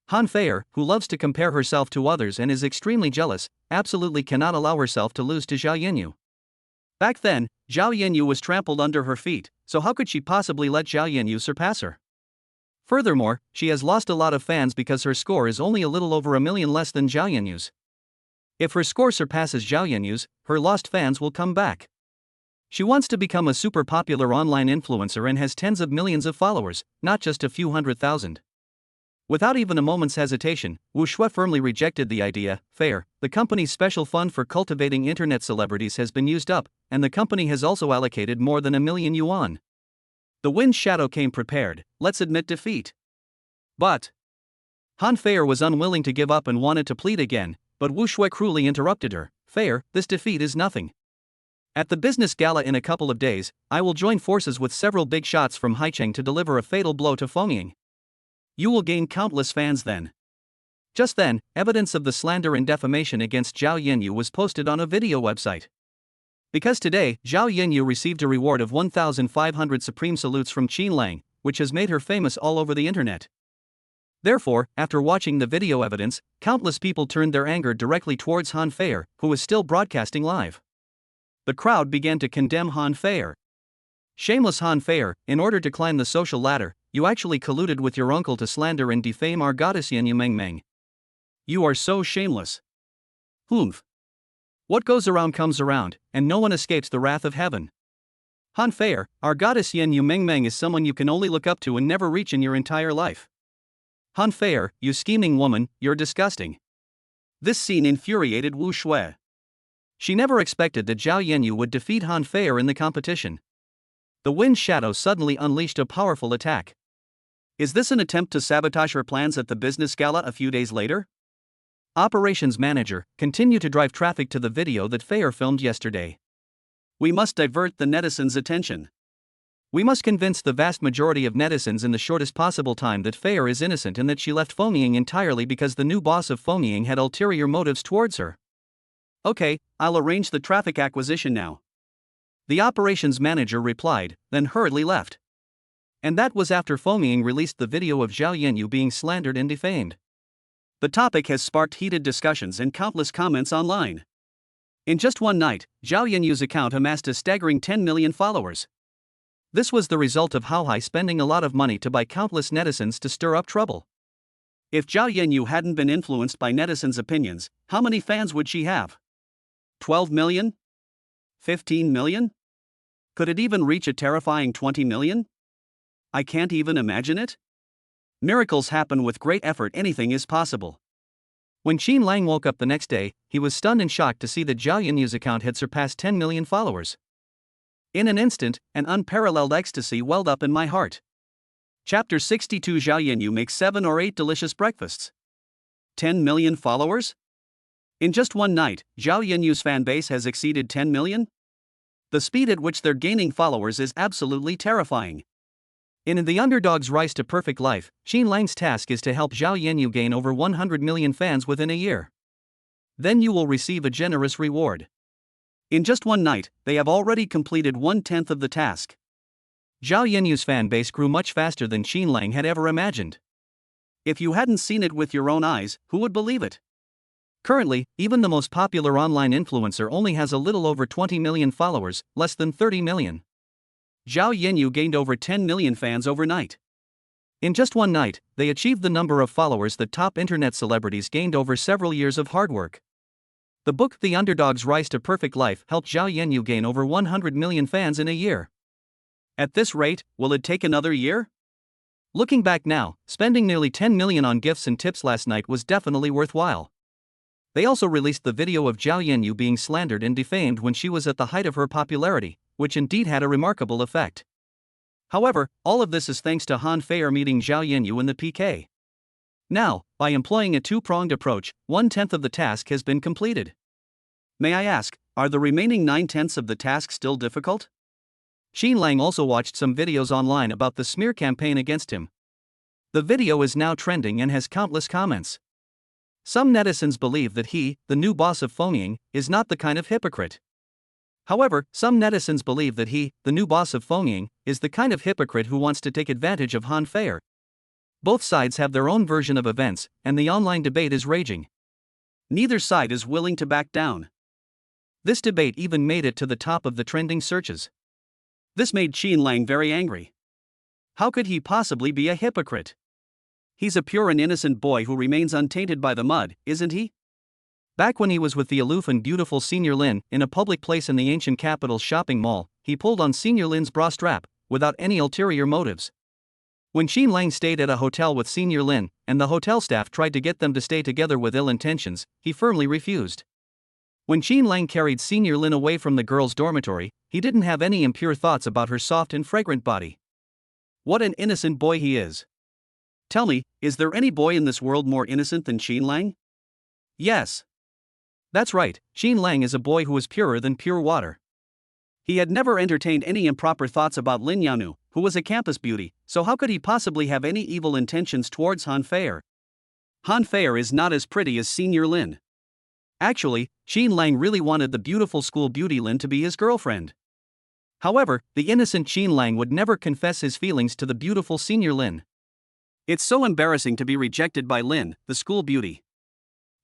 Han Fei, who loves to compare herself to others and is extremely jealous, absolutely cannot allow herself to lose to Zhao Yanyu. Back then, Zhao Yanyu was trampled under her feet, so how could she possibly let Zhao Yanyu surpass her? Furthermore, she has lost a lot of fans because her score is only a little over a million less than Zhao Yanyu's. If her score surpasses Zhao Yanyu's, her lost fans will come back. She wants to become a super popular online influencer and has tens of millions of followers, not just a few 100,000. Without even a moment's hesitation, Wu Shui firmly rejected the idea. Fair, the company's special fund for cultivating internet celebrities has been used up, and the company has also allocated more than 1 million yuan. The Wind's shadow came prepared, let's admit defeat. But Han Feier was unwilling to give up and wanted to plead again, but Wu Shui cruelly interrupted her. Feier, this defeat is nothing. At the business gala in a couple of days, I will join forces with several big shots from Haicheng to deliver a fatal blow to Fengming. You will gain countless fans then. Just then, evidence of the slander and defamation against Zhao Yanyu was posted on a video website. Because today, Zhao Yanyu received a reward of 1,500 supreme salutes from Qin Lang, which has made her famous all over the internet. Therefore, after watching the video evidence, countless people turned their anger directly towards Han Feier, who was still broadcasting live. The crowd began to condemn Han Feier. Shameless Han Feier, in order to climb the social ladder, you actually colluded with your uncle to slander and defame our goddess Yanyu Mengmeng. You are so shameless. Humph. What goes around comes around, and no one escapes the wrath of heaven. Han Feier, our goddess Yanyu Mengmeng is someone you can only look up to and never reach in your entire life. Han Feier, you scheming woman, you're disgusting. This scene infuriated Wu Shui. She never expected that Zhao Yanyu would defeat Han Feier in the competition. The Wind's shadow suddenly unleashed a powerful attack. Is this an attempt to sabotage her plans at the business gala a few days later? Operations manager, continue to drive traffic to the video that Feier filmed yesterday. We must divert the netizens' attention. We must convince the vast majority of netizens in the shortest possible time that Feier is innocent and that she left Fengming entirely because the new boss of Fengming had ulterior motives towards her. Okay, I'll arrange the traffic acquisition now. The operations manager replied, then hurriedly left. And that was after Fengming released the video of Zhao Yanyu being slandered and defamed. The topic has sparked heated discussions and countless comments online. In just one night, Zhao Yanyu's account amassed a staggering 10 million followers. This was the result of Haohai spending a lot of money to buy countless netizens to stir up trouble. If Zhao Yanyu hadn't been influenced by netizens' opinions, how many fans would she have? 12 million? 15 million? Could it even reach a terrifying 20 million? I can't even imagine it. Miracles happen with great effort, anything is possible. When Qin Lang woke up the next day, he was stunned and shocked to see that Zhao Yanyu's account had surpassed 10 million followers. In an instant, an unparalleled ecstasy welled up in my heart. Chapter 62 Zhao Yanyu makes 7 or 8 delicious breakfasts. 10 million followers? In just one night, Zhao Yanyu's fan base has exceeded 10 million? The speed at which they're gaining followers is absolutely terrifying. In The Underdog's Rise to Perfect Life, Qin Lang's task is to help Zhao Yanyu gain over 100 million fans within a year. Then you will receive a generous reward. In just one night, they have already completed 1/10 of the task. Zhao Yanyu's fan base grew much faster than Qin Lang had ever imagined. If you hadn't seen it with your own eyes, who would believe it? Currently, even the most popular online influencer only has a little over 20 million followers, less than 30 million. Zhao Yanyu gained over 10 million fans overnight. In just one night, they achieved the number of followers that top internet celebrities gained over several years of hard work. The book The Underdog's Rise to Perfect Life helped Zhao Yanyu gain over 100 million fans in a year. At this rate, will it take another year? Looking back now, spending nearly 10 million on gifts and tips last night was definitely worthwhile. They also released the video of Zhao Yanyu being slandered and defamed when she was at the height of her popularity, which indeed had a remarkable effect. However, all of this is thanks to Han Feier meeting Zhao Yanyu in the PK. Now, by employing a two-pronged approach, 1/10 of the task has been completed. May I ask, are the remaining 9/10 of the task still difficult? Qin Lang also watched some videos online about the smear campaign against him. The video is now trending and has countless comments. Some netizens believe that he, the new boss of Fengming, is not the kind of hypocrite. However, some netizens believe that he, the new boss of Fengming, is the kind of hypocrite who wants to take advantage of Han Feier. Both sides have their own version of events, and the online debate is raging. Neither side is willing to back down. This debate even made it to the top of the trending searches. This made Qin Lang very angry. How could he possibly be a hypocrite? He's a pure and innocent boy who remains untainted by the mud, isn't he? Back when he was with the aloof and beautiful Senior Lin in a public place in the ancient capital's shopping mall, he pulled on Senior Lin's bra strap, without any ulterior motives. When Xin Lang stayed at a hotel with Senior Lin, and the hotel staff tried to get them to stay together with ill intentions, he firmly refused. When Xin Lang carried Senior Lin away from the girls' dormitory, he didn't have any impure thoughts about her soft and fragrant body. What an innocent boy he is. Tell me, is there any boy in this world more innocent than Xin Lang? Yes. That's right, Xin Lang is a boy who is purer than pure water. He had never entertained any improper thoughts about Lin Yanu, who was a campus beauty, so how could he possibly have any evil intentions towards Han Feier? Han Feier is not as pretty as Senior Lin. Actually, Xin Lang really wanted the beautiful school beauty Lin to be his girlfriend. However, the innocent Xin Lang would never confess his feelings to the beautiful Senior Lin. It's so embarrassing to be rejected by Lin, the school beauty.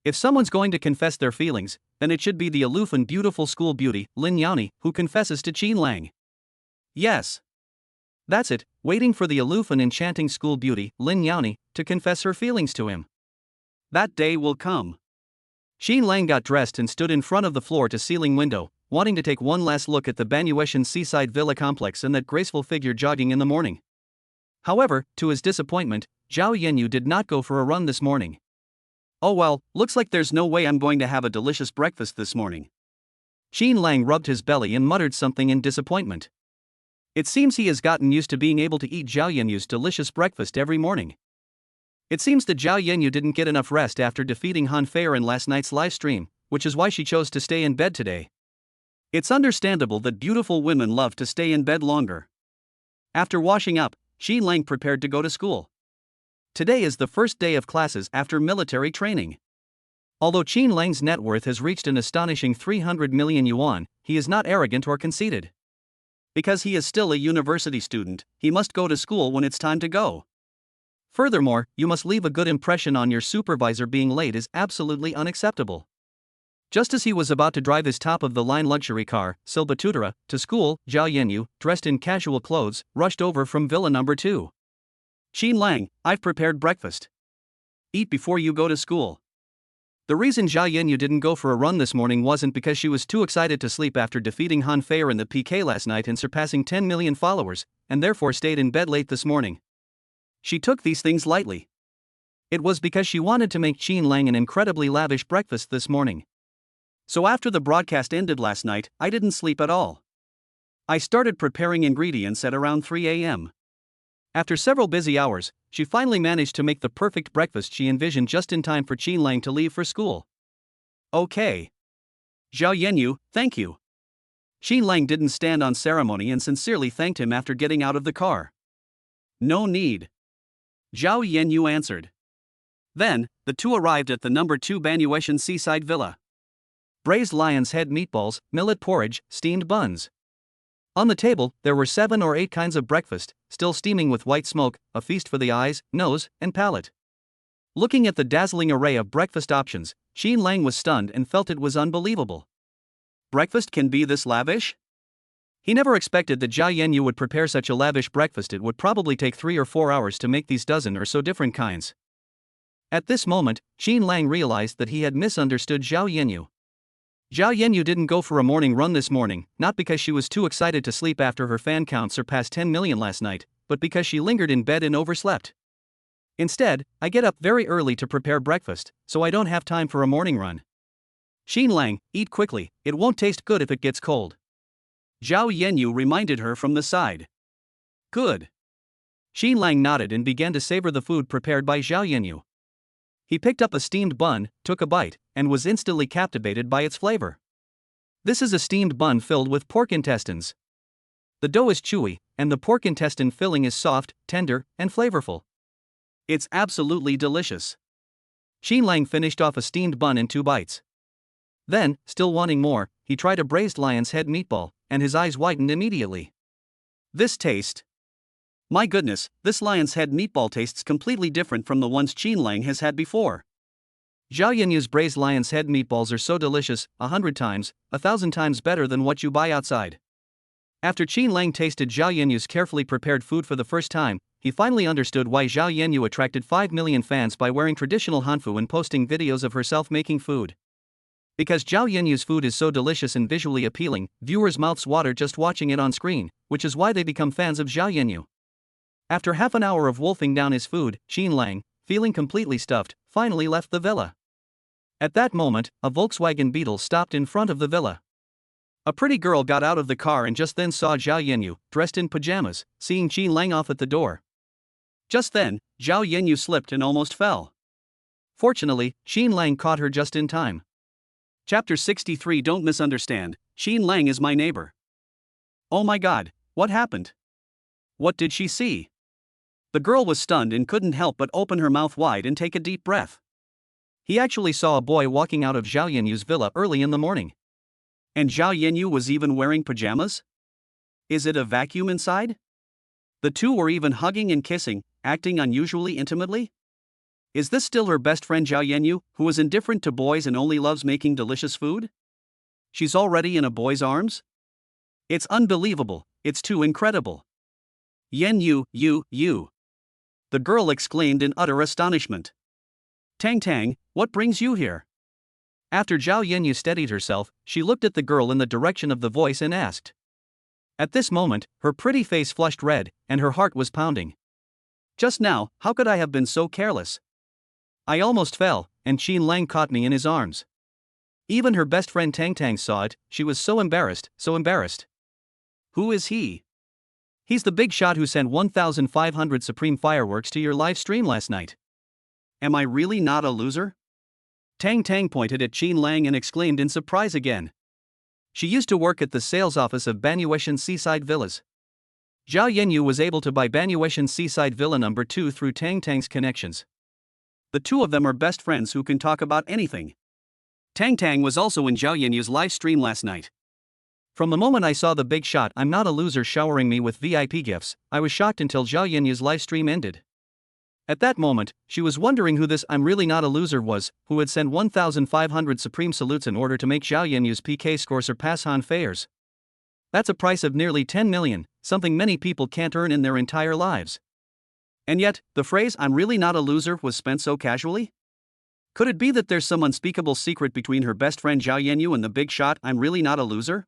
If someone's going to confess their feelings, then it should be the aloof and beautiful school beauty, Lin Yani, who confesses to Xin Lang. Yes. That's it, waiting for the aloof and enchanting school beauty, Lin Yani, to confess her feelings to him. That day will come. Xin Lang got dressed and stood in front of the floor-to-ceiling window, wanting to take one last look at the Banyuetian seaside villa complex and that graceful figure jogging in the morning. However, to his disappointment, Zhao Yanyu did not go for a run this morning. Oh well, looks like there's no way I'm going to have a delicious breakfast this morning. Xin Lang rubbed his belly and muttered something in disappointment. It seems he has gotten used to being able to eat Zhao Yanyu's delicious breakfast every morning. It seems that Zhao Yanyu didn't get enough rest after defeating Han Feier in last night's live stream, which is why she chose to stay in bed today. It's understandable that beautiful women love to stay in bed longer. After washing up, Xin Lang prepared to go to school. Today is the first day of classes after military training. Although Xin Lang's net worth has reached an astonishing 300 million yuan, he is not arrogant or conceited. Because he is still a university student, he must go to school when it's time to go. Furthermore, you must leave a good impression on your supervisor. Being late is absolutely unacceptable. Just as he was about to drive his top-of-the-line luxury car, Silba Tutora, to school, Zhao Yanyu, dressed in casual clothes, rushed over from Villa number 2. Xin Lang, I've prepared breakfast. Eat before you go to school. The reason Zhao Yanyu didn't go for a run this morning wasn't because she was too excited to sleep after defeating Han Feier in the PK last night and surpassing 10 million followers, and therefore stayed in bed late this morning. She took these things lightly. It was because she wanted to make Xin Lang an incredibly lavish breakfast this morning. So after the broadcast ended last night, I didn't sleep at all. I started preparing ingredients at around 3 a.m. After several busy hours, she finally managed to make the perfect breakfast she envisioned just in time for Xin Lang to leave for school. Okay. Zhao Yanyu, thank you. Xin Lang didn't stand on ceremony and sincerely thanked him after getting out of the car. No need. Zhao Yanyu answered. Then, the two arrived at the number 2 Banyuetian seaside villa. Braised lion's head meatballs, millet porridge, steamed buns. On the table, there were 7 or 8 kinds of breakfast, still steaming with white smoke, a feast for the eyes, nose, and palate. Looking at the dazzling array of breakfast options, Xin Lang was stunned and felt it was unbelievable. Breakfast can be this lavish? He never expected that Zhao Yanyu would prepare such a lavish breakfast. It would probably take 3 or 4 hours to make these dozen or so different kinds. At this moment, Xin Lang realized that he had misunderstood Zhao Yanyu. Zhao Yanyu didn't go for a morning run this morning, not because she was too excited to sleep after her fan count surpassed 10 million last night, but because she lingered in bed and overslept. Instead, I get up very early to prepare breakfast, so I don't have time for a morning run. Xin Lang, eat quickly, it won't taste good if it gets cold. Zhao Yanyu reminded her from the side. Good. Xin Lang nodded and began to savor the food prepared by Zhao Yanyu. He picked up a steamed bun, took a bite, and was instantly captivated by its flavor. This is a steamed bun filled with pork intestines. The dough is chewy, and the pork intestine filling is soft, tender, and flavorful. It's absolutely delicious. Xin Lang finished off a steamed bun in 2 bites. Then, still wanting more, he tried a braised lion's head meatball, and his eyes widened immediately. This taste. My goodness, this lion's head meatball tastes completely different from the ones Xin Lang has had before. Zhao Yanyu's braised lion's head meatballs are so delicious, 100 times, 1,000 times better than what you buy outside. After Xin Lang tasted Zhao Yanyu's carefully prepared food for the first time, he finally understood why Zhao Yanyu attracted 5 million fans by wearing traditional hanfu and posting videos of herself making food. Because Zhao Yanyu's food is so delicious and visually appealing, viewers' mouths water just watching it on screen, which is why they become fans of Zhao Yanyu. After half an hour of wolfing down his food, Xin Lang, feeling completely stuffed, finally left the villa. At that moment, a Volkswagen Beetle stopped in front of the villa. A pretty girl got out of the car and just then saw Zhao Yanyu, dressed in pajamas, seeing Xin Lang off at the door. Just then, Zhao Yanyu slipped and almost fell. Fortunately, Xin Lang caught her just in time. Chapter 63. Don't misunderstand, Xin Lang is my neighbor. Oh my god, what happened? What did she see? The girl was stunned and couldn't help but open her mouth wide and take a deep breath. He actually saw a boy walking out of Zhao Yanyu's villa early in the morning. And Zhao Yanyu was even wearing pajamas? Is it a vacuum inside? The two were even hugging and kissing, acting unusually intimately? Is this still her best friend Zhao Yanyu, who is indifferent to boys and only loves making delicious food? She's already in a boy's arms? It's unbelievable, it's too incredible. Yanyu, you. The girl exclaimed in utter astonishment. Tang, what brings you here? After Zhao Yanyu steadied herself, she looked at the girl in the direction of the voice and asked. At this moment, her pretty face flushed red, and her heart was pounding. Just now, how could I have been so careless? I almost fell, and Xin Lang caught me in his arms. Even her best friend Tang saw it. She was so embarrassed. Who is he? He's the big shot who sent 1,500 Supreme fireworks to your live stream last night. Am I really not a loser? Tang pointed at Xin Lang and exclaimed in surprise again. She used to work at the sales office of Banyueshan Seaside Villas. Zhao Yanyu was able to buy Banyueshan Seaside Villa No. 2 through Tang's connections. The two of them are best friends who can talk about anything. Tang was also in Zhao Yanyu's live stream last night. From the moment I saw the big shot I'm not a loser showering me with VIP gifts, I was shocked until Zhao Yanyu's live stream ended. At that moment, she was wondering who this I'm really not a loser was, who had sent 1,500 Supreme salutes in order to make Zhao Yanyu's PK score surpass Han Feier's. That's a price of nearly 10 million, something many people can't earn in their entire lives. And yet, the phrase I'm really not a loser was spent so casually? Could it be that there's some unspeakable secret between her best friend Zhao Yanyu and the big shot I'm really not a loser?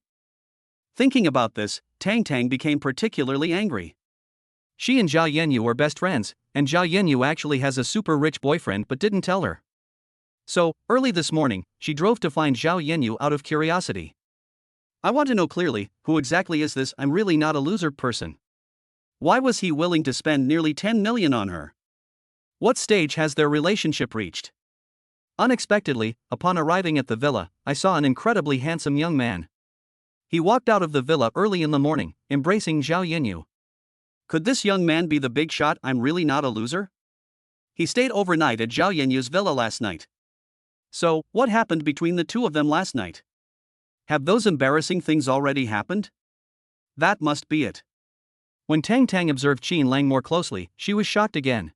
Thinking about this, Tang became particularly angry. She and Zhao Yanyu are best friends, and Zhao Yanyu actually has a super rich boyfriend but didn't tell her. So, early this morning, she drove to find Zhao Yanyu out of curiosity. I want to know clearly, who exactly is this I'm really not a loser person? Why was he willing to spend nearly 10 million on her? What stage has their relationship reached? Unexpectedly, upon arriving at the villa, I saw an incredibly handsome young man. He walked out of the villa early in the morning, embracing Zhao Yanyu. Could this young man be the big shot I'm really not a loser? He stayed overnight at Zhao Yanyu's villa last night. So, what happened between the two of them last night? Have those embarrassing things already happened? That must be it. When Tang observed Xin Lang more closely, she was shocked again.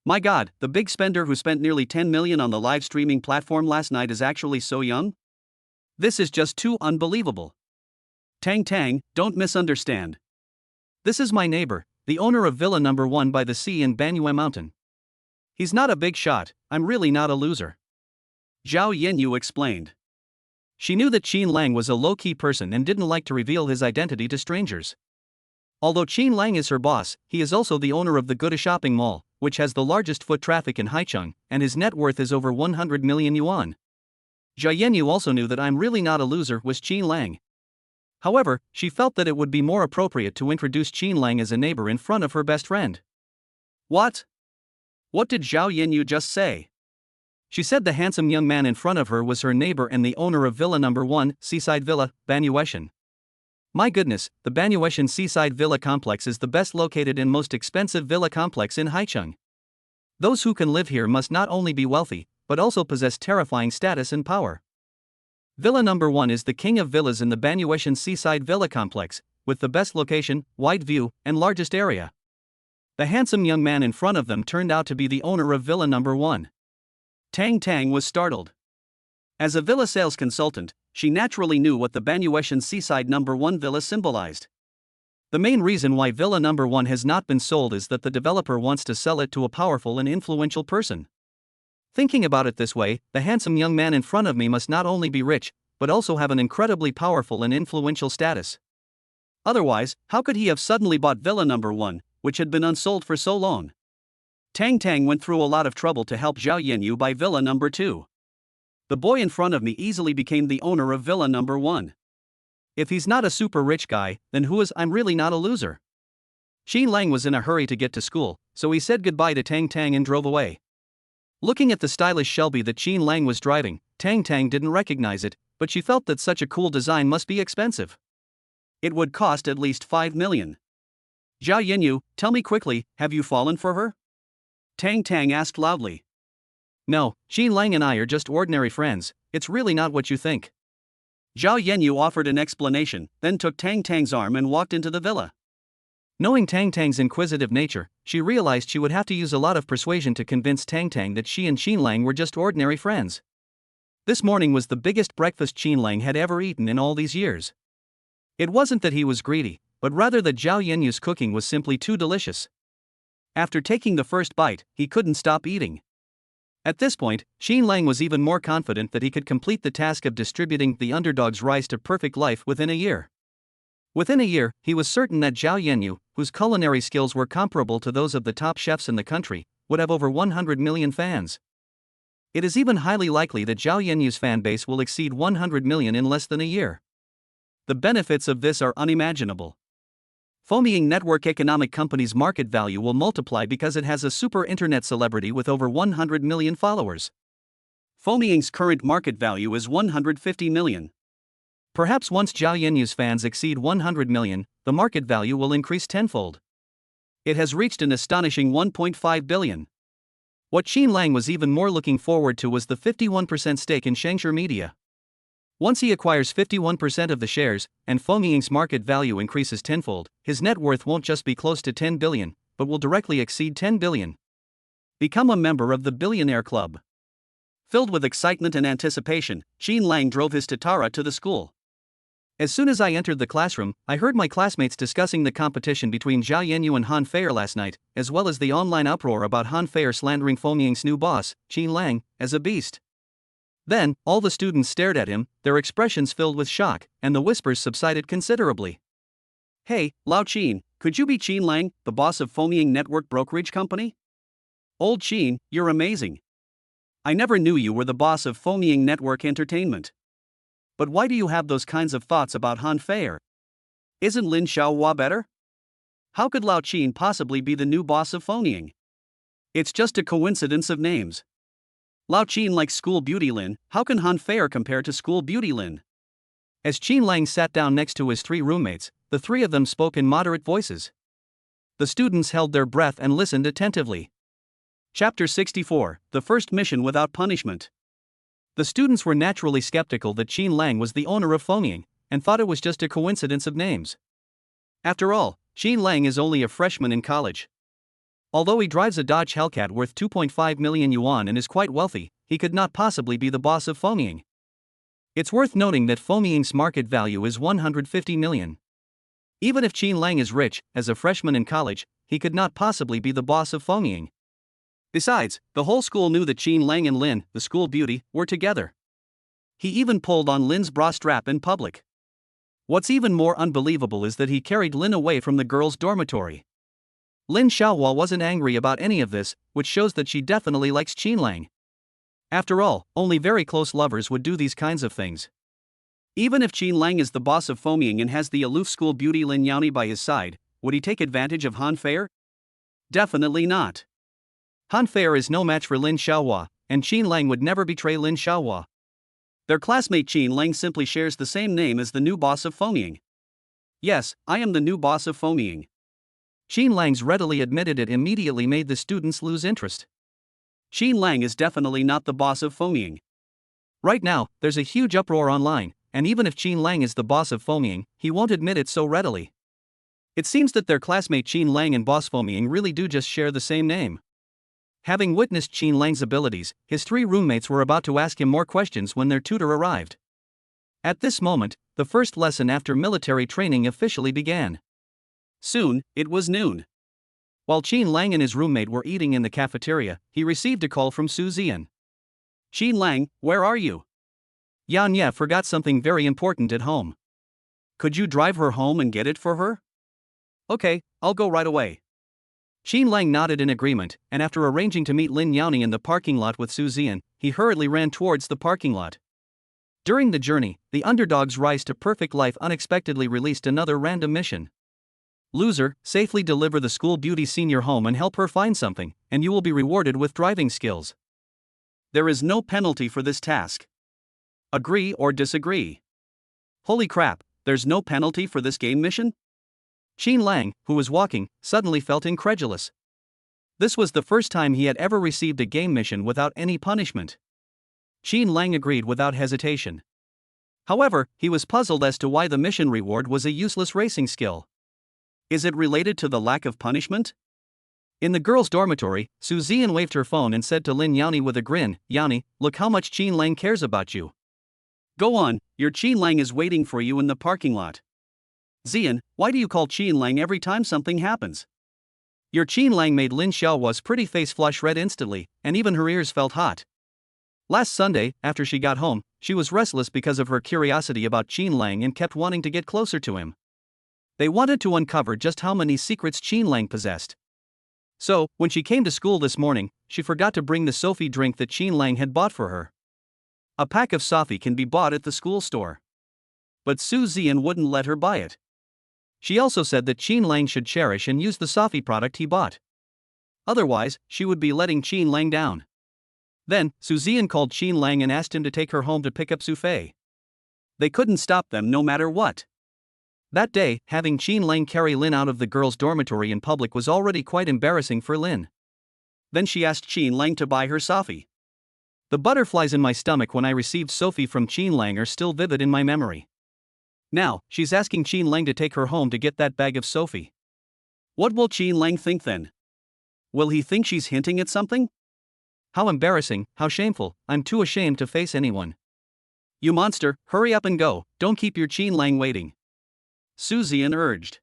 My god, the big spender who spent nearly 10 million on the live streaming platform last night is actually so young? This is just too unbelievable. Tang, don't misunderstand. This is my neighbor, the owner of Villa No. 1 by the sea in Banyue Mountain. He's not a big shot, I'm really not a loser. Zhao Yanyu explained. She knew that Xin Lang was a low-key person and didn't like to reveal his identity to strangers. Although Xin Lang is her boss, he is also the owner of the Guda Shopping Mall, which has the largest foot traffic in Haicheng, and his net worth is over 100 million yuan. Zhao Yanyu also knew that I'm really not a loser was Xin Lang. However, she felt that it would be more appropriate to introduce Xin Lang as a neighbor in front of her best friend. What? What did Zhao Yanyu just say? She said the handsome young man in front of her was her neighbor and the owner of Villa No. 1, Seaside Villa, Banyueshan. My goodness, the Banyueshan Seaside Villa Complex is the best located and most expensive villa complex in Haicheng. Those who can live here must not only be wealthy, but also possess terrifying status and power. Villa No. 1 is the king of villas in the Banyueshan Seaside Villa Complex, with the best location, wide view, and largest area. The handsome young man in front of them turned out to be the owner of Villa No. 1. Tang was startled. As a villa sales consultant, she naturally knew what the Banyueshan Seaside No. 1 villa symbolized. The main reason why Villa No. 1 has not been sold is that the developer wants to sell it to a powerful and influential person. Thinking about it this way, the handsome young man in front of me must not only be rich, but also have an incredibly powerful and influential status. Otherwise, how could he have suddenly bought Villa No. 1, which had been unsold for so long. Tang Tang went through a lot of trouble to help Zhao Yanyu buy Villa number 2. The boy in front of me easily became the owner of Villa number 1. If he's not a super rich guy, then who is? I'm really not a loser. Xin Lang was in a hurry to get to school, so he said goodbye to Tang Tang and drove away. Looking at the stylish Shelby that Xin Lang was driving, Tang Tang didn't recognize it, but she felt that such a cool design must be expensive. It would cost at least 5 million. Zhao Yanyu, tell me quickly, have you fallen for her? Tang Tang asked loudly. No, Xin Lang and I are just ordinary friends, it's really not what you think. Zhao Yanyu offered an explanation, then took Tang Tang's arm and walked into the villa. Knowing Tang Tang's inquisitive nature, she realized she would have to use a lot of persuasion to convince Tang Tang that she and Xin Lang were just ordinary friends. This morning was the biggest breakfast Xin Lang had ever eaten in all these years. It wasn't that he was greedy, but rather that Zhao Yanyu's cooking was simply too delicious. After taking the first bite, he couldn't stop eating. At this point, Xin Lang was even more confident that he could complete the task of distributing the underdog's rise to perfect life within a year. Within a year, he was certain that Zhao Yanyu, whose culinary skills were comparable to those of the top chefs in the country, would have over 100 million fans. It is even highly likely that Zhao Yanyu's fan base will exceed 100 million in less than a year. The benefits of this are unimaginable. Fomying Network Economic Company's market value will multiply because it has a super internet celebrity with over 100 million followers. Fomying's current market value is 150 million. Perhaps once Zhao Yanyu's fans exceed 100 million, the market value will increase tenfold. It has reached an astonishing 1.5 billion. What Xin Lang was even more looking forward to was the 51% stake in Shengshi Media. Once he acquires 51% of the shares, and Fomying's market value increases tenfold, his net worth won't just be close to 10 billion, but will directly exceed 10 billion. Become a member of the Billionaire Club. Filled with excitement and anticipation, Xin Lang drove his Tatara to the school. As soon as I entered the classroom, I heard my classmates discussing the competition between Zhao Yanyu and Han Feier last night, as well as the online uproar about Han Feier slandering Fomying's new boss, Xin Lang, as a beast. Then, all the students stared at him, their expressions filled with shock, and the whispers subsided considerably. Hey, Lao Qin, could you be Xin Lang, the boss of Fomying Network Brokerage Company? Old Qin, you're amazing. I never knew you were the boss of Fomying Network Entertainment. But why do you have those kinds of thoughts about Han Feier? Isn't Lin Xiaohua better? How could Lao Qin possibly be the new boss of Fomying? It's just a coincidence of names. Lao Qin likes School Beauty Lin, how can Han Feier compare to School Beauty Lin? As Xin Lang sat down next to his 3 roommates, the 3 of them spoke in moderate voices. The students held their breath and listened attentively. Chapter 64, The First Mission Without Punishment. The students were naturally skeptical that Xin Lang was the owner of Fomying, and thought it was just a coincidence of names. After all, Xin Lang is only a freshman in college. Although he drives a Dodge Hellcat worth 2.5 million yuan and is quite wealthy, he could not possibly be the boss of Fomying. It's worth noting that Fomying's market value is 150 million. Even if Xin Lang is rich, as a freshman in college, he could not possibly be the boss of Fomying. Besides, the whole school knew that Xin Lang and Lin, the school beauty, were together. He even pulled on Lin's bra strap in public. What's even more unbelievable is that he carried Lin away from the girls' dormitory. Lin Xiaohua wasn't angry about any of this, which shows that she definitely likes Xin Lang. After all, only very close lovers would do these kinds of things. Even if Xin Lang is the boss of Fomying and has the aloof school beauty Lin Yaoni by his side, would he take advantage of Han Feier? Definitely not. Han Feier is no match for Lin Xiaohua, and Xin Lang would never betray Lin Xiaohua. Their classmate Xin Lang simply shares the same name as the new boss of Fomying. Yes, I am the new boss of Fomying. Xin Lang's readily admitted it immediately made the students lose interest. Xin Lang is definitely not the boss of Fomying. Right now, there's a huge uproar online, and even if Xin Lang is the boss of Fomying, he won't admit it so readily. It seems that their classmate Xin Lang and boss Fomying really do just share the same name. Having witnessed Xin Lang's abilities, his 3 roommates were about to ask him more questions when their tutor arrived. At this moment, the first lesson after military training officially began. Soon, it was noon. While Xin Lang and his roommate were eating in the cafeteria, he received a call from Su Zian. Xin Lang, where are you? Yan Ye forgot something very important at home. Could you drive her home and get it for her? Okay, I'll go right away. Qin Lang nodded in agreement, and after arranging to meet Lin Yaoni in the parking lot with Su Zian, he hurriedly ran towards the parking lot. During the journey, the underdog's rise to perfect life unexpectedly released another random mission. Loser, safely deliver the school beauty senior home and help her find something, and you will be rewarded with driving skills. There is no penalty for this task. Agree or disagree? Holy crap, there's no penalty for this game mission? Qin Lang, who was walking, suddenly felt incredulous. This was the first time he had ever received a game mission without any punishment. Qin Lang agreed without hesitation. However, he was puzzled as to why the mission reward was a useless racing skill. Is it related to the lack of punishment? In the girls' dormitory, Su Zian waved her phone and said to Lin Yaoni with a grin, "Yaoni, look how much Qin Lang cares about you. Go on, your Qin Lang is waiting for you in the parking lot." "Zian, why do you call Qin Lang every time something happens?" Your Qin Lang made Lin Xiaohua's pretty face flush red instantly, and even her ears felt hot. Last Sunday, after she got home, she was restless because of her curiosity about Qin Lang and kept wanting to get closer to him. They wanted to uncover just how many secrets Qin Lang possessed. So, when she came to school this morning, she forgot to bring the Sophie drink that Qin Lang had bought for her. A pack of Sophie can be bought at the school store. But Su Zian wouldn't let her buy it. She also said that Qin Lang should cherish and use the Sophie product he bought. Otherwise, she would be letting Qin Lang down. Then, Su Zian called Qin Lang and asked him to take her home to pick up Su Fei. They couldn't stop them no matter what. That day, having Qin Lang carry Lin out of the girls' dormitory in public was already quite embarrassing for Lin. Then she asked Qin Lang to buy her Sophie. The butterflies in my stomach when I received Sophie from Qin Lang are still vivid in my memory. Now, she's asking Qin Lang to take her home to get that bag of Sophie. What will Qin Lang think then? Will he think she's hinting at something? How embarrassing, how shameful, I'm too ashamed to face anyone. You monster, hurry up and go, don't keep your Qin Lang waiting. Su Zian urged.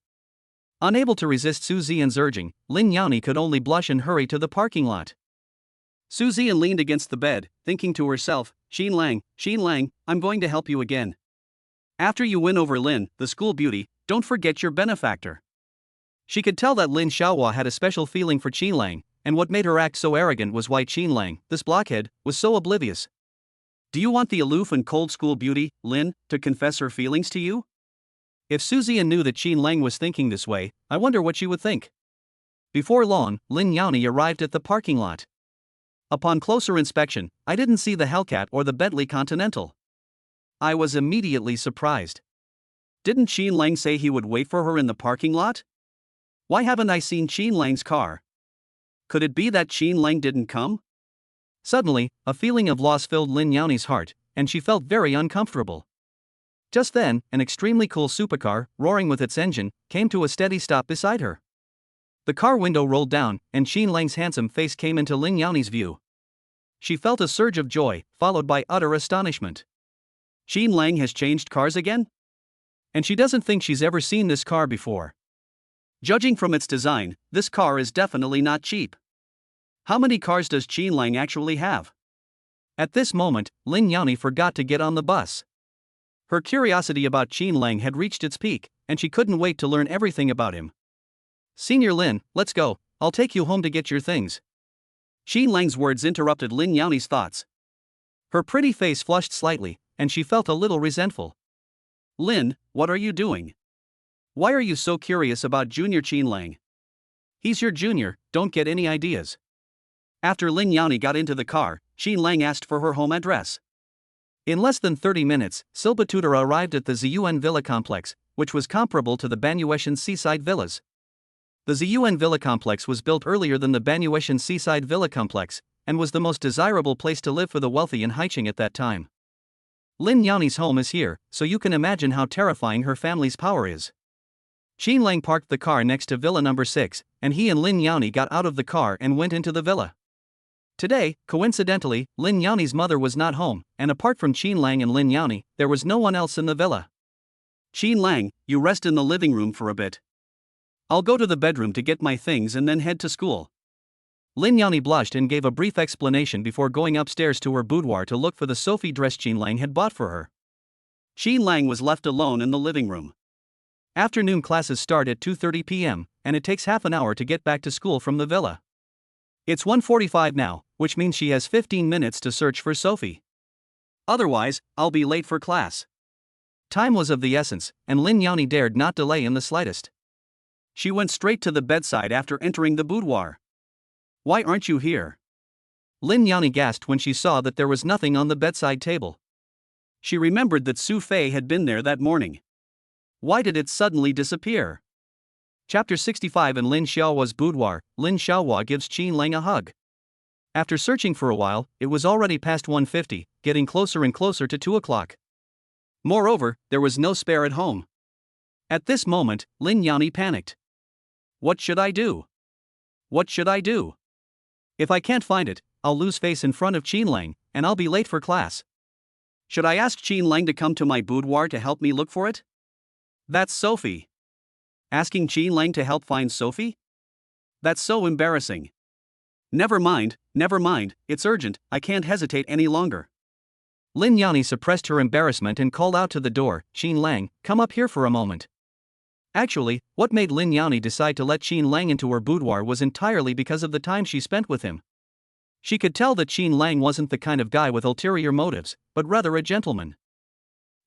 Unable to resist Su Zian's urging, Lin Yaoni could only blush and hurry to the parking lot. Su Zian leaned against the bed, thinking to herself, Qin Lang, I'm going to help you again. After you win over Lin, the school beauty, don't forget your benefactor. She could tell that Lin Xiaohua had a special feeling for Qin Lang, and what made her act so arrogant was why Qin Lang, this blockhead, was so oblivious. Do you want the aloof and cold school beauty, Lin, to confess her feelings to you? If Su Zian knew that Qin Lang was thinking this way, I wonder what she would think. Before long, Lin Yaoni arrived at the parking lot. Upon closer inspection, I didn't see the Hellcat or the Bentley Continental. I was immediately surprised. Didn't Qin Lang say he would wait for her in the parking lot? Why haven't I seen Qin Lang's car? Could it be that Qin Lang didn't come? Suddenly, a feeling of loss filled Lin Yaoni's heart, and she felt very uncomfortable. Just then, an extremely cool supercar, roaring with its engine, came to a steady stop beside her. The car window rolled down, and Qin Lang's handsome face came into Lin Yaoni's view. She felt a surge of joy, followed by utter astonishment. Qin Lang has changed cars again? And she doesn't think she's ever seen this car before. Judging from its design, this car is definitely not cheap. How many cars does Qin Lang actually have? At this moment, Lin Yaoni forgot to get on the bus. Her curiosity about Qin Lang had reached its peak, and she couldn't wait to learn everything about him. Senior Lin, let's go, I'll take you home to get your things. Qin Lang's words interrupted Lin Yaoni's thoughts. Her pretty face flushed slightly, and she felt a little resentful. Lin, what are you doing? Why are you so curious about Junior Qin Lang? He's your junior, don't get any ideas. After Lin Yaoni got into the car, Qin Lang asked for her home address. In less than 30 minutes, Silpa Tutora arrived at the Ziyuan Villa complex, which was comparable to the Banyuetian seaside villas. The Ziyuan Villa complex was built earlier than the Banyuetian seaside villa complex, and was the most desirable place to live for the wealthy in Haicheng at that time. Lin Yaoni's home is here, so you can imagine how terrifying her family's power is. Qin Lang parked the car next to Villa number 6, and he and Lin Yaoni got out of the car and went into the villa. Today, coincidentally, Lin Yaoni's mother was not home, and apart from Qin Lang and Lin Yaoni, there was no one else in the villa. Qin Lang, you rest in the living room for a bit. I'll go to the bedroom to get my things and then head to school. Lin Yaoni blushed and gave a brief explanation before going upstairs to her boudoir to look for the Sophie dress Qin Lang had bought for her. Qin Lang was left alone in the living room. Afternoon classes start at 2:30 p.m., and it takes half an hour to get back to school from the villa. It's 1:45 now, which means she has 15 minutes to search for Sophie. Otherwise, I'll be late for class. Time was of the essence, and Lin Yaoni dared not delay in the slightest. She went straight to the bedside after entering the boudoir. Why aren't you here? Lin Yaoni gasped when she saw that there was nothing on the bedside table. She remembered that Su Fei had been there that morning. Why did it suddenly disappear? Chapter 65. In Lin Xiaohua's boudoir, Lin Xiaohua gives Qin Lang a hug. After searching for a while, it was already past 1:50, getting closer and closer to 2 o'clock. Moreover, there was no spare at home. At this moment, Lin Yaoni panicked. What should I do? What should I do? If I can't find it, I'll lose face in front of Qin Lang, and I'll be late for class. Should I ask Qin Lang to come to my boudoir to help me look for it? That's Sophie. Asking Qin Lang to help find Sophie? That's so embarrassing. Never mind, it's urgent, I can't hesitate any longer. Lin Yaoni suppressed her embarrassment and called out to the door, Qin Lang, come up here for a moment. Actually, what made Lin Yaoni decide to let Qin Lang into her boudoir was entirely because of the time she spent with him. She could tell that Qin Lang wasn't the kind of guy with ulterior motives, but rather a gentleman.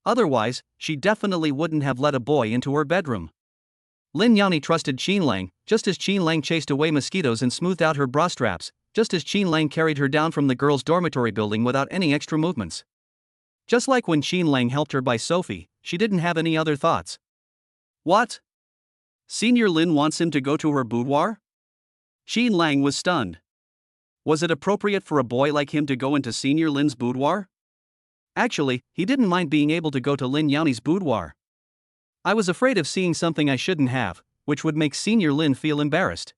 Otherwise, she definitely wouldn't have let a boy into her bedroom. Lin Yaoni trusted Qin Lang, just as Qin Lang chased away mosquitoes and smoothed out her bra straps, just as Qin Lang carried her down from the girls' dormitory building without any extra movements. Just like when Qin Lang helped her buy Sophie, she didn't have any other thoughts. What? Senior Lin wants him to go to her boudoir? Qin Lang was stunned. Was it appropriate for a boy like him to go into Senior Lin's boudoir? Actually, he didn't mind being able to go to Lin Yaoni's boudoir. I was afraid of seeing something I shouldn't have, which would make Senior Lin feel embarrassed.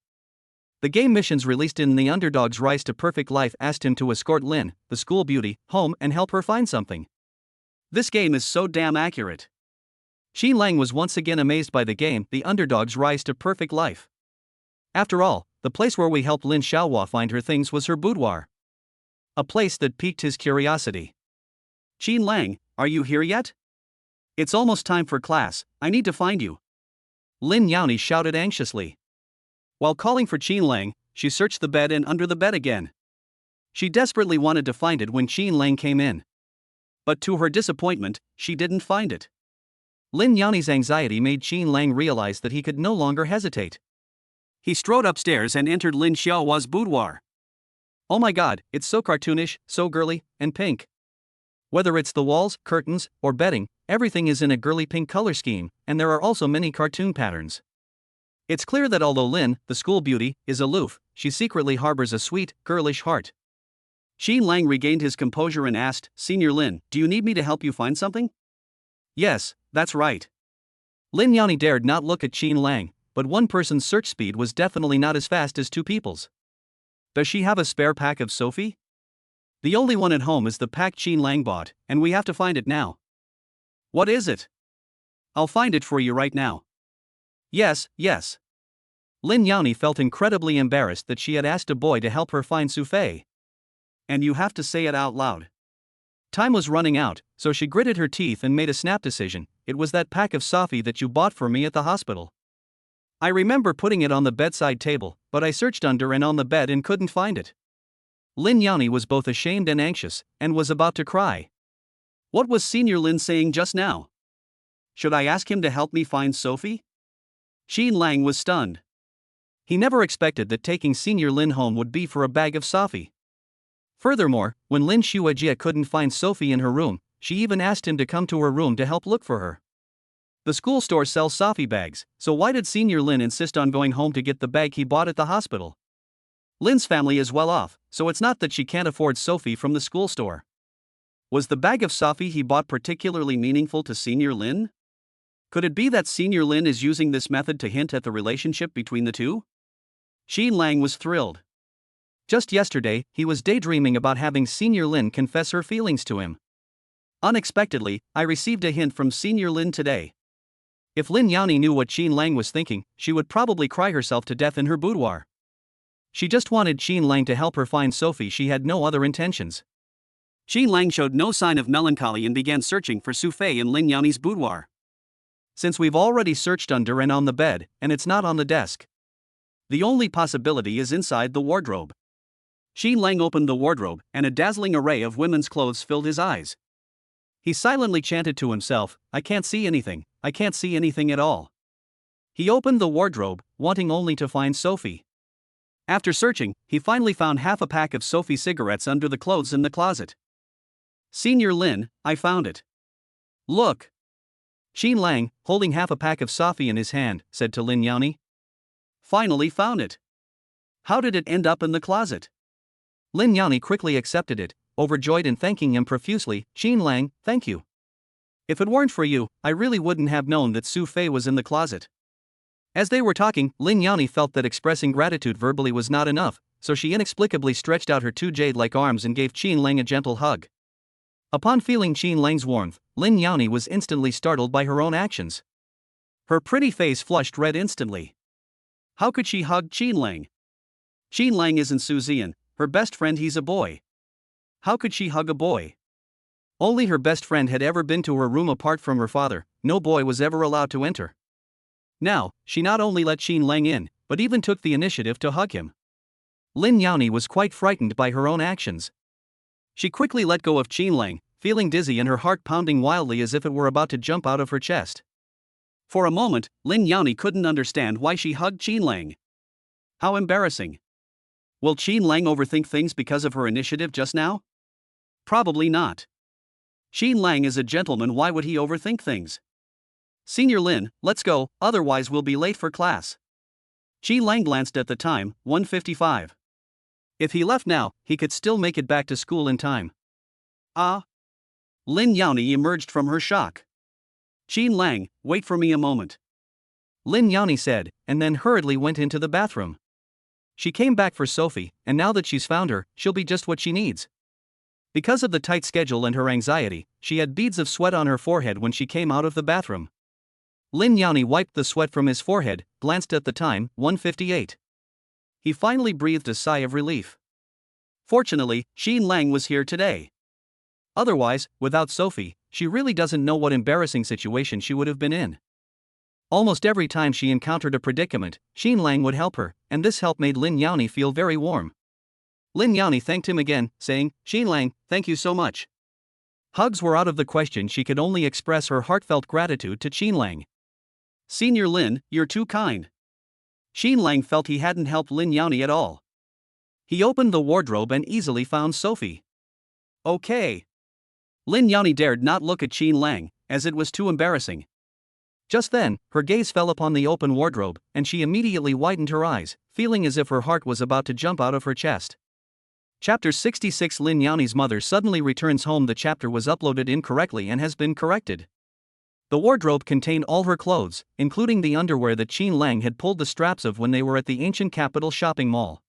The game missions released in The Underdog's Rise to Perfect Life asked him to escort Lin, the school beauty, home and help her find something. This game is so damn accurate. Qin Lang was once again amazed by the game, The Underdog's Rise to Perfect Life. After all, the place where we helped Lin Xiaohua find her things was her boudoir. A place that piqued his curiosity. Qin Lang, are you here yet? It's almost time for class, I need to find you. Lin Yaoni shouted anxiously. While calling for Qin Lang, she searched the bed and under the bed again. She desperately wanted to find it when Qin Lang came in. But to her disappointment, she didn't find it. Lin Yaoni's anxiety made Qin Lang realize that he could no longer hesitate. He strode upstairs and entered Lin Xiaohua's boudoir. Oh my god, it's so cartoonish, so girly, and pink. Whether it's the walls, curtains, or bedding, everything is in a girly pink color scheme, and there are also many cartoon patterns. It's clear that although Lin, the school beauty, is aloof, she secretly harbors a sweet, girlish heart. Qin Lang regained his composure and asked, Senior Lin, do you need me to help you find something? Yes, that's right. Lin Yaoni dared not look at Qin Lang, but one person's search speed was definitely not as fast as two people's. Does she have a spare pack of Sophie? The only one at home is the pack Qin Lang bought, and we have to find it now. What is it? I'll find it for you right now. Yes. Lin Yaoni felt incredibly embarrassed that she had asked a boy to help her find Su Fei. And you have to say it out loud. Time was running out, so she gritted her teeth and made a snap decision. It was that pack of Sophie that you bought for me at the hospital. I remember putting it on the bedside table, but I searched under and on the bed and couldn't find it. Lin Yaoni was both ashamed and anxious, and was about to cry. What was Senior Lin saying just now? Should I ask him to help me find Sophie? Qin Lang was stunned. He never expected that taking Senior Lin home would be for a bag of Sophie. Furthermore, when Lin Xiaojia couldn't find Sophie in her room, she even asked him to come to her room to help look for her. The school store sells Sophie bags, so why did Senior Lin insist on going home to get the bag he bought at the hospital? Lin's family is well off, so it's not that she can't afford Sophie from the school store. Was the bag of Sophie he bought particularly meaningful to Senior Lin? Could it be that Senior Lin is using this method to hint at the relationship between the two? Qin Lang was thrilled. Just yesterday, he was daydreaming about having Senior Lin confess her feelings to him. Unexpectedly, I received a hint from Senior Lin today. If Lin Yaoni knew what Qin Lang was thinking, she would probably cry herself to death in her boudoir. She just wanted Qin Lang to help her find Sophie. She had no other intentions. Qin Lang showed no sign of melancholy and began searching for Su Fei in Lin Yaoni's boudoir. Since we've already searched under and on the bed, and it's not on the desk. The only possibility is inside the wardrobe. Xin Lang opened the wardrobe, and a dazzling array of women's clothes filled his eyes. He silently chanted to himself, I can't see anything at all. He opened the wardrobe, wanting only to find Sophie. After searching, he finally found half a pack of Sophie cigarettes under the clothes in the closet. Senior Lin, I found it. Look. Xin Lang, holding half a pack of Sophie in his hand, said to Lin Yaoni. Finally found it. How did it end up in the closet? Lin Yaoni quickly accepted it, overjoyed and thanking him profusely. Xin Lang, thank you. If it weren't for you, I really wouldn't have known that Su Fei was in the closet. As they were talking, Lin Yaoni felt that expressing gratitude verbally was not enough, so she inexplicably stretched out her two jade-like arms and gave Xin Lang a gentle hug. Upon feeling Xin Lang's warmth, Lin Yaoni was instantly startled by her own actions. Her pretty face flushed red instantly. How could she hug Xin Lang? Xin Lang isn't Su Zian, her best friend, he's a boy. How could she hug a boy? Only her best friend had ever been to her room apart from her father, no boy was ever allowed to enter. Now, she not only let Xin Lang in, but even took the initiative to hug him. Lin Yaoni was quite frightened by her own actions. She quickly let go of Xin Lang, feeling dizzy and her heart pounding wildly as if it were about to jump out of her chest. For a moment, Lin Yaoni couldn't understand why she hugged Xin Lang. How embarrassing. Will Xin Lang overthink things because of her initiative just now? Probably not. Xin Lang is a gentleman, why would he overthink things? Senior Lin, let's go, otherwise we'll be late for class. Xin Lang glanced at the time, 1:55. If he left now, he could still make it back to school in time. Ah! Lin Yaoni emerged from her shock. Xin Lang, wait for me a moment. Lin Yaoni said, and then hurriedly went into the bathroom. She came back for Sophie, and now that she's found her, she'll be just what she needs. Because of the tight schedule and her anxiety, she had beads of sweat on her forehead when she came out of the bathroom. Lin Yaoni wiped the sweat from his forehead, glanced at the time, 1:58. He finally breathed a sigh of relief. Fortunately, Xin Lang was here today. Otherwise, without Sophie, she really doesn't know what embarrassing situation she would have been in. Almost every time she encountered a predicament, Xin Lang would help her, and this help made Lin Yaoni feel very warm. Lin Yaoni thanked him again, saying, Xin Lang, thank you so much. Hugs were out of the question, she could only express her heartfelt gratitude to Xin Lang. Senior Lin, you're too kind. Xin Lang felt he hadn't helped Lin Yaoni at all. He opened the wardrobe and easily found Sophie. Okay. Lin Yaoni dared not look at Xin Lang, as it was too embarrassing. Just then, her gaze fell upon the open wardrobe, and she immediately widened her eyes, feeling as if her heart was about to jump out of her chest. Chapter 66 Lin Yaoni's mother suddenly returns home. The chapter was uploaded incorrectly and has been corrected. The wardrobe contained all her clothes, including the underwear that Xin Lang had pulled the straps of when they were at the ancient capital shopping mall.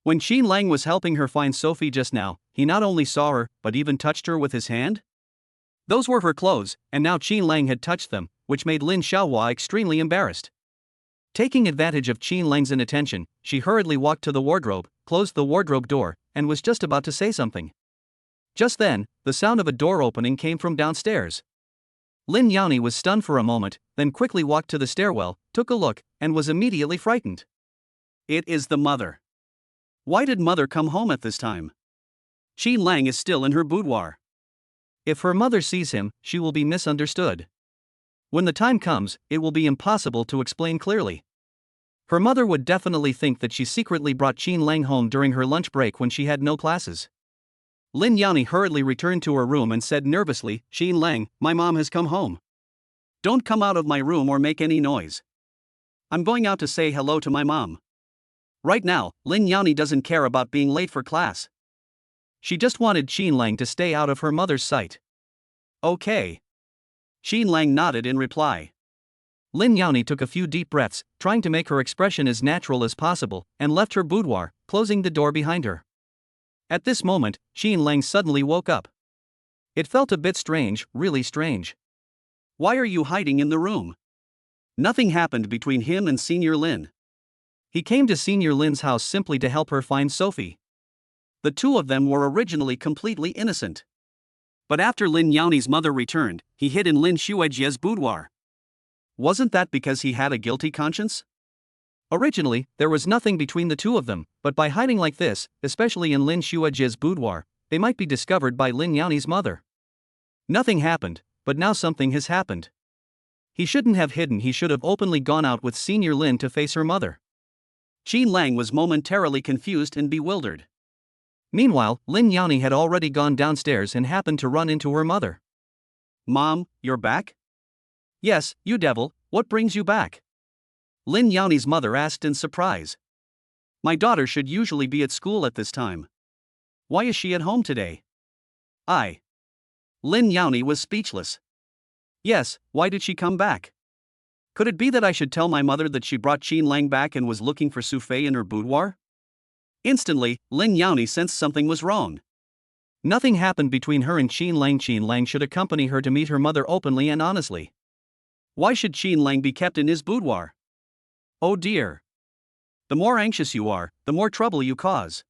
When Xin Lang was helping her find Sophie just now, he not only saw her, but even touched her with his hand? Those were her clothes, and now Xin Lang had touched them, which made Lin Xiaohua extremely embarrassed. Taking advantage of Xin Lang's inattention, she hurriedly walked to the wardrobe, closed the wardrobe door, and was just about to say something. Just then, the sound of a door opening came from downstairs. Lin Yaoni was stunned for a moment, then quickly walked to the stairwell, took a look, and was immediately frightened. It is the mother. Why did mother come home at this time? Xin Lang is still in her boudoir. If her mother sees him, she will be misunderstood. When the time comes, it will be impossible to explain clearly. Her mother would definitely think that she secretly brought Xin Lang home during her lunch break when she had no classes. Lin Yaoni hurriedly returned to her room and said nervously, Xin Lang, my mom has come home. Don't come out of my room or make any noise. I'm going out to say hello to my mom. Right now, Lin Yaoni doesn't care about being late for class. She just wanted Xin Lang to stay out of her mother's sight. Okay. Xin Lang nodded in reply. Lin Yaoni took a few deep breaths, trying to make her expression as natural as possible, and left her boudoir, closing the door behind her. At this moment, Xin Lang suddenly woke up. It felt a bit strange, really strange. Why are you hiding in the room? Nothing happened between him and Senior Lin. He came to Senior Lin's house simply to help her find Sophie. The two of them were originally completely innocent. But after Lin Yaoni's mother returned, he hid in Lin Xuejie's boudoir. Wasn't that because he had a guilty conscience? Originally, there was nothing between the two of them, but by hiding like this, especially in Lin Xueji's boudoir, they might be discovered by Lin Yao's mother. Nothing happened, but now something has happened. He shouldn't have hidden, he should have openly gone out with Senior Lin to face her mother. Qin Lang was momentarily confused and bewildered. Meanwhile, Lin Yao had already gone downstairs and happened to run into her mother. Mom, you're back? Yes, you devil, what brings you back? Lin Yao's mother asked in surprise. My daughter should usually be at school at this time. Why is she at home today? Lin Yao was speechless. Yes, why did she come back? Could it be that I should tell my mother that she brought Qin Lang back and was looking for Su Fei in her boudoir? Instantly, Lin Yao sensed something was wrong. Nothing happened between her and Qin Lang. Qin Lang should accompany her to meet her mother openly and honestly. Why should Qin Lang be kept in his boudoir? Oh dear. The more anxious you are, the more trouble you cause.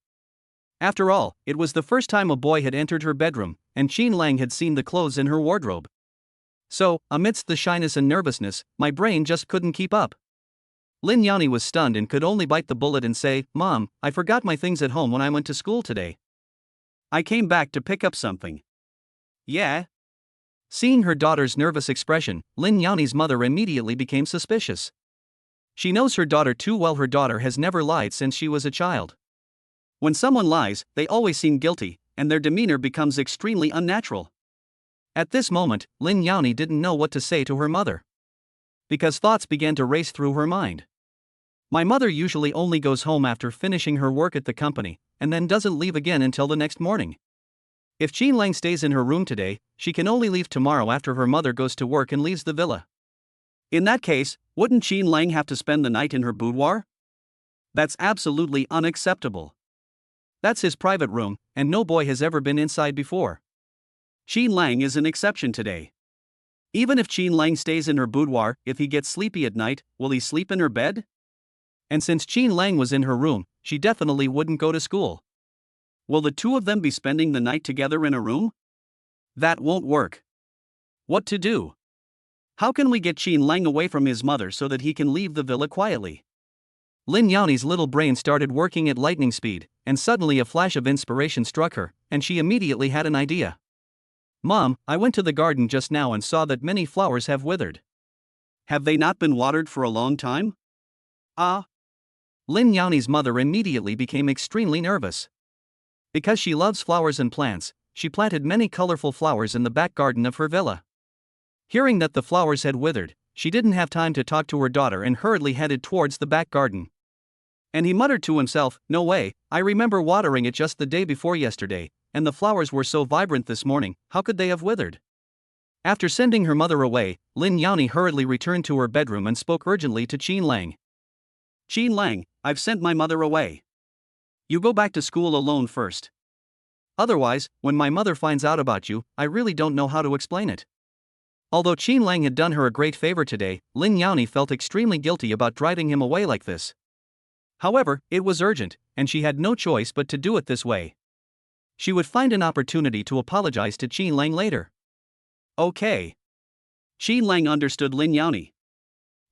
After all, it was the first time a boy had entered her bedroom, and Qin Lang had seen the clothes in her wardrobe. So, amidst the shyness and nervousness, my brain just couldn't keep up. Lin Yao was stunned and could only bite the bullet and say, Mom, I forgot my things at home when I went to school today. I came back to pick up something. Yeah? Seeing her daughter's nervous expression, Lin Yao's mother immediately became suspicious. She knows her daughter too well. Her daughter has never lied since she was a child. When someone lies, they always seem guilty, and their demeanor becomes extremely unnatural. At this moment, Lin Yao didn't know what to say to her mother. Because thoughts began to race through her mind. My mother usually only goes home after finishing her work at the company, and then doesn't leave again until the next morning. If Qin Lang stays in her room today, she can only leave tomorrow after her mother goes to work and leaves the villa. In that case, wouldn't Qin Lang have to spend the night in her boudoir? That's absolutely unacceptable. That's his private room, and no boy has ever been inside before. Qin Lang is an exception today. Even if Qin Lang stays in her boudoir, if he gets sleepy at night, will he sleep in her bed? And since Qin Lang was in her room, she definitely wouldn't go to school. Will the two of them be spending the night together in a room? That won't work. What to do? How can we get Qin Lang away from his mother so that he can leave the villa quietly? Lin Yao's little brain started working at lightning speed, and suddenly a flash of inspiration struck her, and she immediately had an idea. Mom, I went to the garden just now and saw that many flowers have withered. Have they not been watered for a long time? Lin Yao's mother immediately became extremely nervous. Because she loves flowers and plants, she planted many colorful flowers in the back garden of her villa. Hearing that the flowers had withered, she didn't have time to talk to her daughter and hurriedly headed towards the back garden. And he muttered to himself, no way, I remember watering it just the day before yesterday, and the flowers were so vibrant this morning, how could they have withered? After sending her mother away, Lin Yao hurriedly returned to her bedroom and spoke urgently to Qin Lang. Qin Lang, I've sent my mother away. You go back to school alone first. Otherwise, when my mother finds out about you, I really don't know how to explain it. Although Qin Lang had done her a great favor today, Lin Yao felt extremely guilty about driving him away like this. However, it was urgent, and she had no choice but to do it this way. She would find an opportunity to apologize to Qin Lang later. Okay. Qin Lang understood Lin Yao.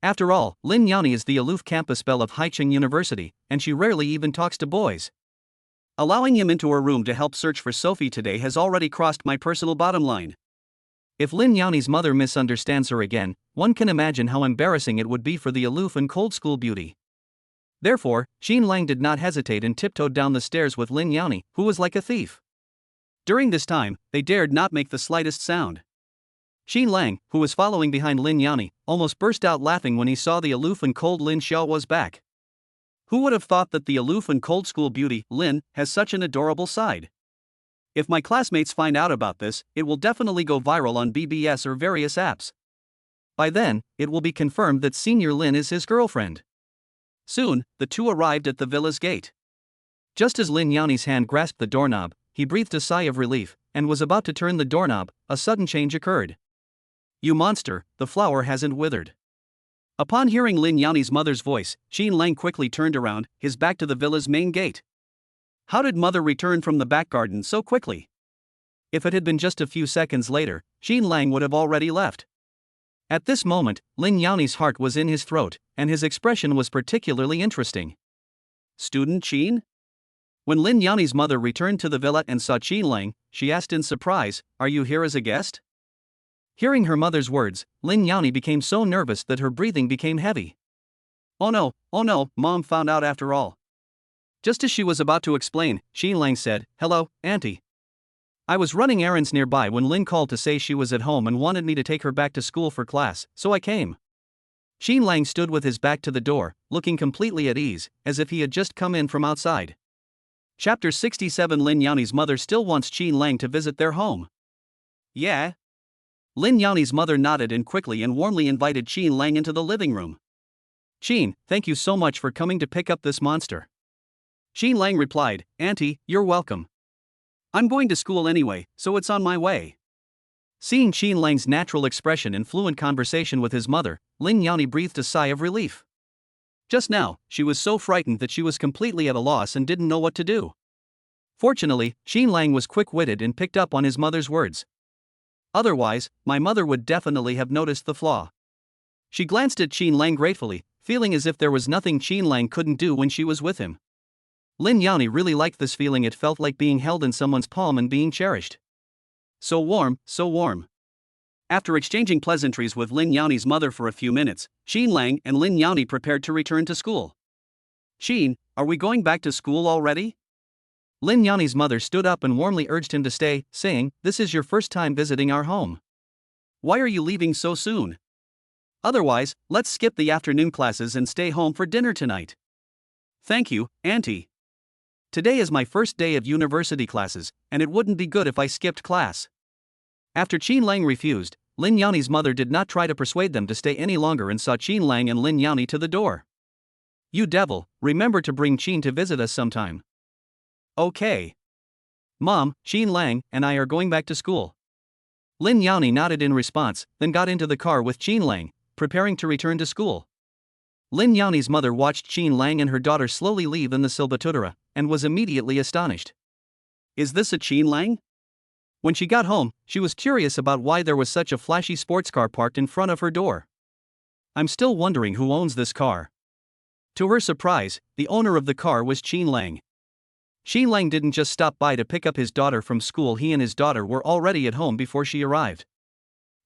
After all, Lin Yao is the aloof campus belle of Haicheng University, and she rarely even talks to boys. Allowing him into her room to help search for Sophie today has already crossed my personal bottom line. If Lin Yao's mother misunderstands her again, one can imagine how embarrassing it would be for the aloof and cold school beauty. Therefore, Qin Lang did not hesitate and tiptoed down the stairs with Lin Yao, who was like a thief. During this time, they dared not make the slightest sound. Qin Lang, who was following behind Lin Yao, almost burst out laughing when he saw the aloof and cold Lin Xiao was back. Who would have thought that the aloof and cold school beauty, Lin, has such an adorable side? If my classmates find out about this, it will definitely go viral on BBS or various apps. By then, it will be confirmed that Senior Lin is his girlfriend. Soon, the two arrived at the villa's gate. Just as Lin Yao's hand grasped the doorknob, he breathed a sigh of relief, and was about to turn the doorknob. A sudden change occurred. You monster, the flower hasn't withered. Upon hearing Lin Yao's mother's voice, Qin Lang quickly turned around, his back to the villa's main gate. How did mother return from the back garden so quickly? If it had been just a few seconds later, Qin Lang would have already left. At this moment, Lin Yao's heart was in his throat, and his expression was particularly interesting. Student Qin? When Lin Yao's mother returned to the villa and saw Qin Lang, she asked in surprise, "Are you here as a guest?" Hearing her mother's words, Lin Yao became so nervous that her breathing became heavy. Oh no, Mom found out after all." Just as she was about to explain, Qin Lang said, "Hello, Auntie. I was running errands nearby when Lin called to say she was at home and wanted me to take her back to school for class, so I came." Qin Lang stood with his back to the door, looking completely at ease, as if he had just come in from outside. Chapter 67. Lin Yao's mother still wants Qin Lang to visit their home. Yeah. Lin Yao's mother nodded and quickly and warmly invited Qin Lang into the living room. "Qin, thank you so much for coming to pick up this monster." Qin Lang replied, "Auntie, you're welcome. I'm going to school anyway, so it's on my way." Seeing Qin Lang's natural expression and fluent conversation with his mother, Lin Yao breathed a sigh of relief. Just now, she was so frightened that she was completely at a loss and didn't know what to do. Fortunately, Qin Lang was quick-witted and picked up on his mother's words. "Otherwise, my mother would definitely have noticed the flaw." She glanced at Qin Lang gratefully, feeling as if there was nothing Qin Lang couldn't do when she was with him. Lin Yao really liked this feeling. It felt like being held in someone's palm and being cherished. So warm, so warm. After exchanging pleasantries with Lin Yao's mother for a few minutes, Qin Lang and Lin Yao prepared to return to school. "Qin, are we going back to school already?" Lin Yao's mother stood up and warmly urged him to stay, saying, "This is your first time visiting our home. Why are you leaving so soon? Otherwise, let's skip the afternoon classes and stay home for dinner tonight." "Thank you, Auntie. Today is my first day of university classes, and it wouldn't be good if I skipped class." After Qin Lang refused, Lin Yao's mother did not try to persuade them to stay any longer and saw Qin Lang and Lin Yao to the door. "You devil, remember to bring Qin to visit us sometime." "Okay. Mom, Qin Lang and I are going back to school." Lin Yao nodded in response, then got into the car with Qin Lang, preparing to return to school. Lin Yao's mother watched Qin Lang and her daughter slowly leave in the Silbatudara, and was immediately astonished. "Is this a Qin Lang?" When she got home, she was curious about why there was such a flashy sports car parked in front of her door. "I'm still wondering who owns this car." To her surprise, the owner of the car was Qin Lang. Qin Lang didn't just stop by to pick up his daughter from school. He and his daughter were already at home before she arrived.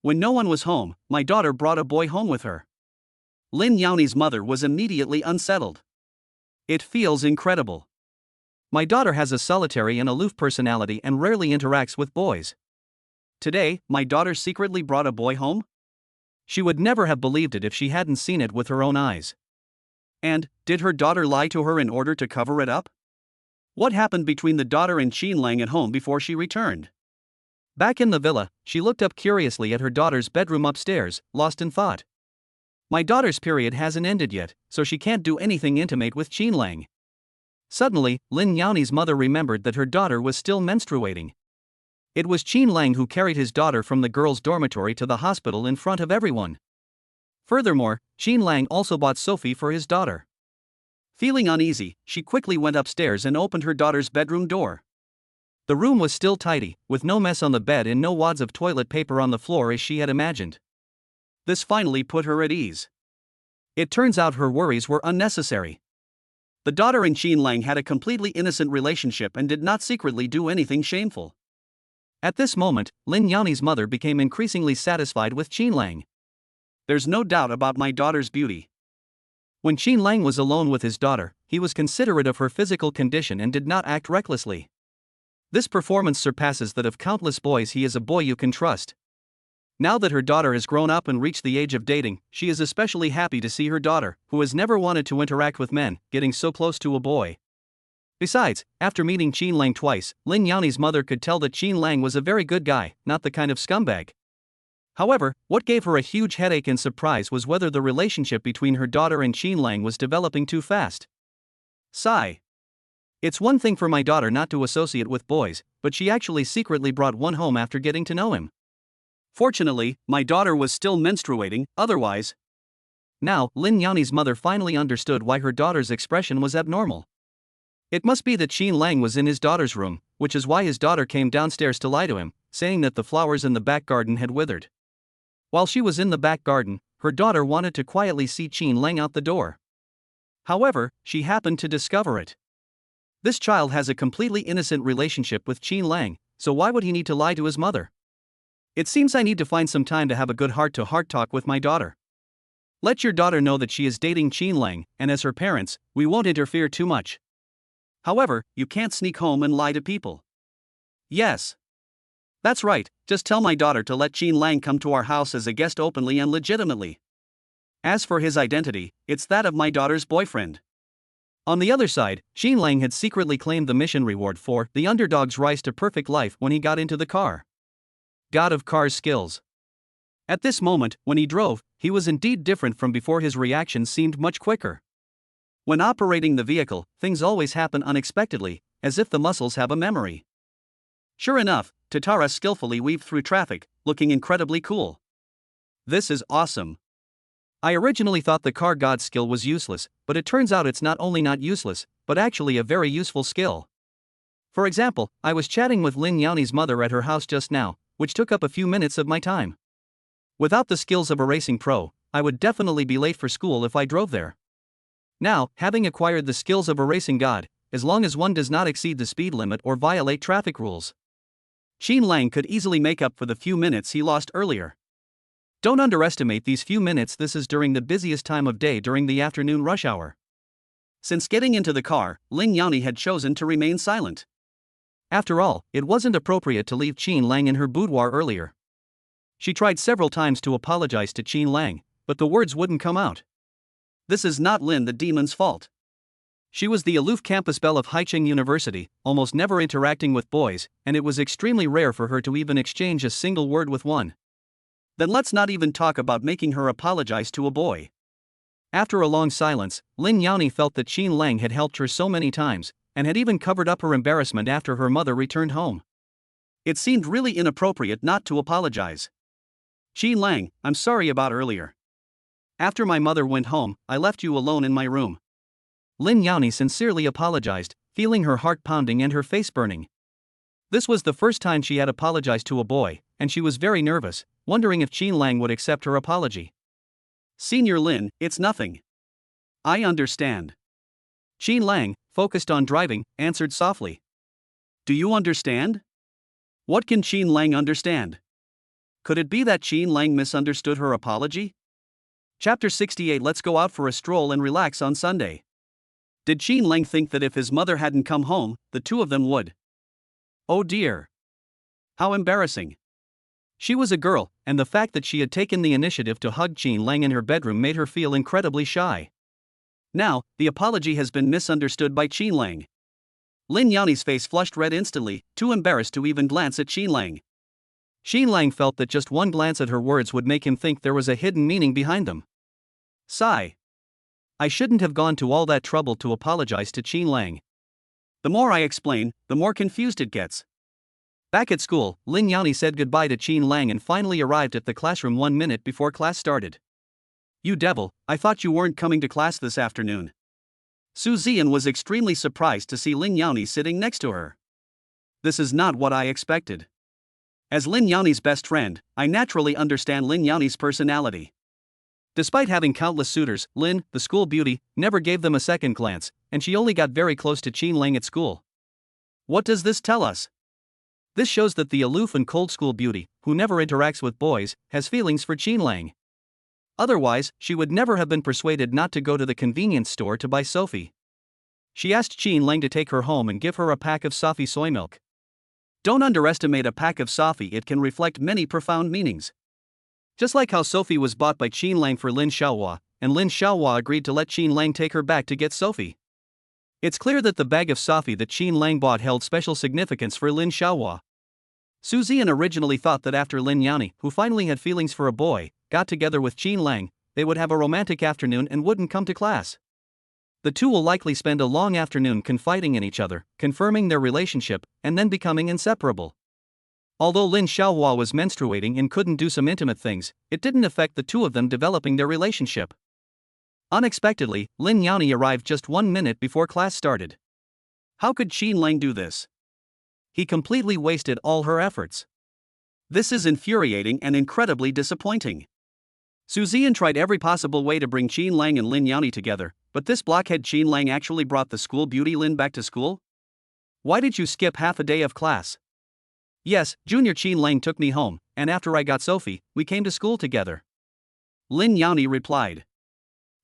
"When no one was home, my daughter brought a boy home with her." Lin Yao's mother was immediately unsettled. "It feels incredible. My daughter has a solitary and aloof personality and rarely interacts with boys. Today, my daughter secretly brought a boy home?" She would never have believed it if she hadn't seen it with her own eyes. And, did her daughter lie to her in order to cover it up? What happened between the daughter and Qin Lang at home before she returned? Back in the villa, she looked up curiously at her daughter's bedroom upstairs, lost in thought. My daughter's period hasn't ended yet, so she can't do anything intimate with Qin Lang. Suddenly, Lin Yao's mother remembered that her daughter was still menstruating. It was Qin Lang who carried his daughter from the girls' dormitory to the hospital in front of everyone. Furthermore, Qin Lang also bought Sophie for his daughter. Feeling uneasy, she quickly went upstairs and opened her daughter's bedroom door. The room was still tidy, with no mess on the bed and no wads of toilet paper on the floor as she had imagined. This finally put her at ease. It turns out her worries were unnecessary. The daughter and Qin Lang had a completely innocent relationship and did not secretly do anything shameful. At this moment, Lin Yao's mother became increasingly satisfied with Qin Lang. "There's no doubt about my daughter's beauty." When Qin Lang was alone with his daughter, he was considerate of her physical condition and did not act recklessly. This performance surpasses that of countless boys. He is a boy you can trust. Now that her daughter has grown up and reached the age of dating, she is especially happy to see her daughter, who has never wanted to interact with men, getting so close to a boy. Besides, after meeting Qin Lang twice, Lin Yao's mother could tell that Qin Lang was a very good guy, not the kind of scumbag. However, what gave her a huge headache and surprise was whether the relationship between her daughter and Qin Lang was developing too fast. Sigh. It's one thing for my daughter not to associate with boys, but she actually secretly brought one home after getting to know him. Fortunately, my daughter was still menstruating, otherwise. Now, Lin Yao's mother finally understood why her daughter's expression was abnormal. It must be that Qin Lang was in his daughter's room, which is why his daughter came downstairs to lie to him, saying that the flowers in the back garden had withered. While she was in the back garden, her daughter wanted to quietly see Qin Lang out the door. However, she happened to discover it. This child has a completely innocent relationship with Qin Lang, so why would he need to lie to his mother? It seems I need to find some time to have a good heart-to-heart talk with my daughter. Let your daughter know that she is dating Qin Lang, and as her parents, we won't interfere too much. However, you can't sneak home and lie to people. Yes. That's right, just tell my daughter to let Qin Lang come to our house as a guest openly and legitimately. As for his identity, it's that of my daughter's boyfriend. On the other side, Qin Lang had secretly claimed the mission reward for the underdog's rise to perfect life when he got into the car. God of Cars skills. At this moment, when he drove, he was indeed different from before. His reaction seemed much quicker. When operating the vehicle, things always happen unexpectedly, as if the muscles have a memory. Sure enough, Tatara skillfully weaved through traffic, looking incredibly cool. This is awesome. I originally thought the car god skill was useless, but it turns out it's not only not useless, but actually a very useful skill. For example, I was chatting with Lin Yaoni's mother at her house just now, which took up a few minutes of my time. Without the skills of a racing pro, I would definitely be late for school if I drove there. Now, having acquired the skills of a racing god, as long as one does not exceed the speed limit or violate traffic rules, Qin Lang could easily make up for the few minutes he lost earlier. Don't underestimate these few minutes. This is during the busiest time of day during the afternoon rush hour. Since getting into the car, Lin Yaoni had chosen to remain silent. After all, it wasn't appropriate to leave Qin Lang in her boudoir earlier. She tried several times to apologize to Qin Lang, but the words wouldn't come out. This is not Lin the demon's fault. She was the aloof campus belle of Haicheng University, almost never interacting with boys, and it was extremely rare for her to even exchange a single word with one. Then let's not even talk about making her apologize to a boy. After a long silence, Lin Yaoni felt that Qin Lang had helped her so many times, and had even covered up her embarrassment after her mother returned home. It seemed really inappropriate not to apologize. Qin Lang, I'm sorry about earlier. After my mother went home, I left you alone in my room. Lin Yaoni sincerely apologized, feeling her heart pounding and her face burning. This was the first time she had apologized to a boy, and she was very nervous, wondering if Qin Lang would accept her apology. Senior Lin, it's nothing. I understand. Qin Lang, focused on driving, answered softly. Do you understand? What can Qin Lang understand? Could it be that Qin Lang misunderstood her apology? Chapter 68. Let's go out for a stroll and relax on Sunday. Did Qin Lang think that if his mother hadn't come home, the two of them would? Oh dear. How embarrassing. She was a girl, and the fact that she had taken the initiative to hug Qin Lang in her bedroom made her feel incredibly shy. Now, the apology has been misunderstood by Qin Lang. Lin Yaoni's face flushed red instantly, too embarrassed to even glance at Qin Lang. Qin Lang felt that just one glance at her words would make him think there was a hidden meaning behind them. Sigh. I shouldn't have gone to all that trouble to apologize to Qin Lang. The more I explain, the more confused it gets. Back at school, Lin Yaoni said goodbye to Qin Lang and finally arrived at the classroom 1 minute before class started. You devil, I thought you weren't coming to class this afternoon. Su Zian was extremely surprised to see Lin Yaoni sitting next to her. This is not what I expected. As Lin Yaoni's best friend, I naturally understand Lin Yaoni's personality. Despite having countless suitors, Lin, the school beauty, never gave them a second glance, and she only got very close to Qin Lang at school. What does this tell us? This shows that the aloof and cold school beauty, who never interacts with boys, has feelings for Qin Lang. Otherwise, she would never have been persuaded not to go to the convenience store to buy Sophie. She asked Qin Lang to take her home and give her a pack of Sophie soy milk. Don't underestimate a pack of Sophie, it can reflect many profound meanings. Just like how Sophie was bought by Qin Lang for Lin Xiaohua, and Lin Xiaohua agreed to let Qin Lang take her back to get Sophie. It's clear that the bag of Sophie that Qin Lang bought held special significance for Lin Xiaohua. Su Zian originally thought that after Lin Yaoni, who finally had feelings for a boy, got together with Qin Lang, they would have a romantic afternoon and wouldn't come to class. The two will likely spend a long afternoon confiding in each other, confirming their relationship, and then becoming inseparable. Although Lin Xiaohua was menstruating and couldn't do some intimate things, it didn't affect the two of them developing their relationship. Unexpectedly, Lin Yaoni arrived just 1 minute before class started. How could Qin Lang do this? He completely wasted all her efforts. This is infuriating and incredibly disappointing. Su Ziyan tried every possible way to bring Qin Lang and Lin Yaoni together, but this blockhead Qin Lang actually brought the school beauty Lin back to school? Why did you skip half a day of class? Yes, Junior Qin Lang took me home, and after I got Sophie, we came to school together. Lin Yaoni replied.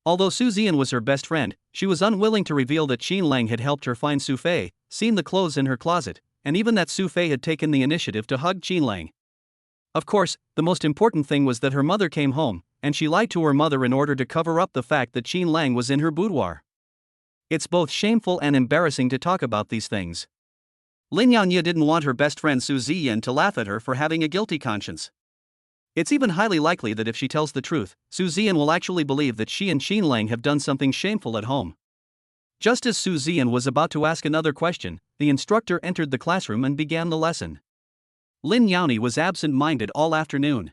Although Su Ziyan was her best friend, she was unwilling to reveal that Qin Lang had helped her find Su Fei, seen the clothes in her closet, and even that Su Fei had taken the initiative to hug Qin Lang. Of course, the most important thing was that her mother came home, and she lied to her mother in order to cover up the fact that Qin Lang was in her boudoir. It's both shameful and embarrassing to talk about these things. Lin Yaoni didn't want her best friend Su Ziyan to laugh at her for having a guilty conscience. It's even highly likely that if she tells the truth, Su Ziyan will actually believe that she and Qin Lang have done something shameful at home. Just as Su Ziyan was about to ask another question, the instructor entered the classroom and began the lesson. Lin Yaoni was absent-minded all afternoon.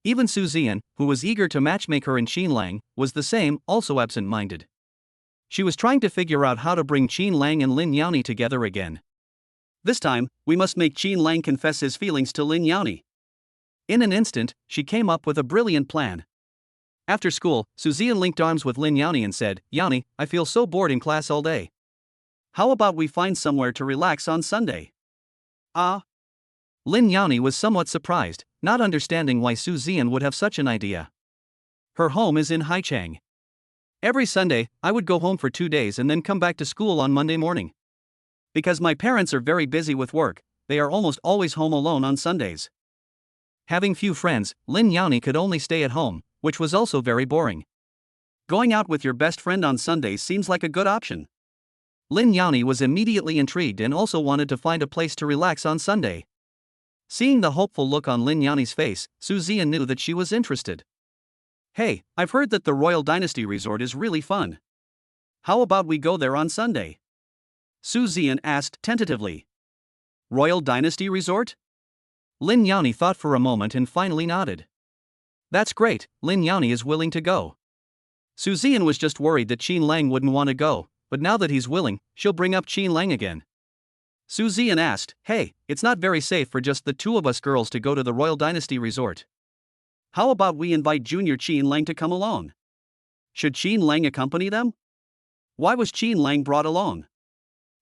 Even Su Ziyan, who was eager to matchmake her and Qin Lang, was the same, also absent-minded. She was trying to figure out how to bring Qin Lang and Lin Yaoni together again. This time, we must make Qin Lang confess his feelings to Lin Yaoni. In an instant, she came up with a brilliant plan. After school, Su Ziyan linked arms with Lin Yaoni and said, "Yaoni, I feel so bored in class all day. How about we find somewhere to relax on Sunday?" Ah? Lin Yaoni was somewhat surprised, not understanding why Su Ziyan would have such an idea. Her home is in Haichang. Every Sunday, I would go home for 2 days and then come back to school on Monday morning. Because my parents are very busy with work, they are almost always home alone on Sundays. Having few friends, Lin Yaoni could only stay at home, which was also very boring. Going out with your best friend on Sundays seems like a good option. Lin Yaoni was immediately intrigued and also wanted to find a place to relax on Sunday. Seeing the hopeful look on Lin Yaoni's face, Su Ziyan knew that she was interested. "Hey, I've heard that the Royal Dynasty Resort is really fun. How about we go there on Sunday?" Su Ziyan asked tentatively. "Royal Dynasty Resort?" Lin Yaoni thought for a moment and finally nodded. "That's great, Lin Yaoni is willing to go." Su Ziyan was just worried that Qin Lang wouldn't want to go, but now that he's willing, she'll bring up Qin Lang again. Su Ziyan asked, "Hey, it's not very safe for just the two of us girls to go to the Royal Dynasty Resort. How about we invite Junior Qin Lang to come along? Should Qin Lang accompany them? Why was Qin Lang brought along?"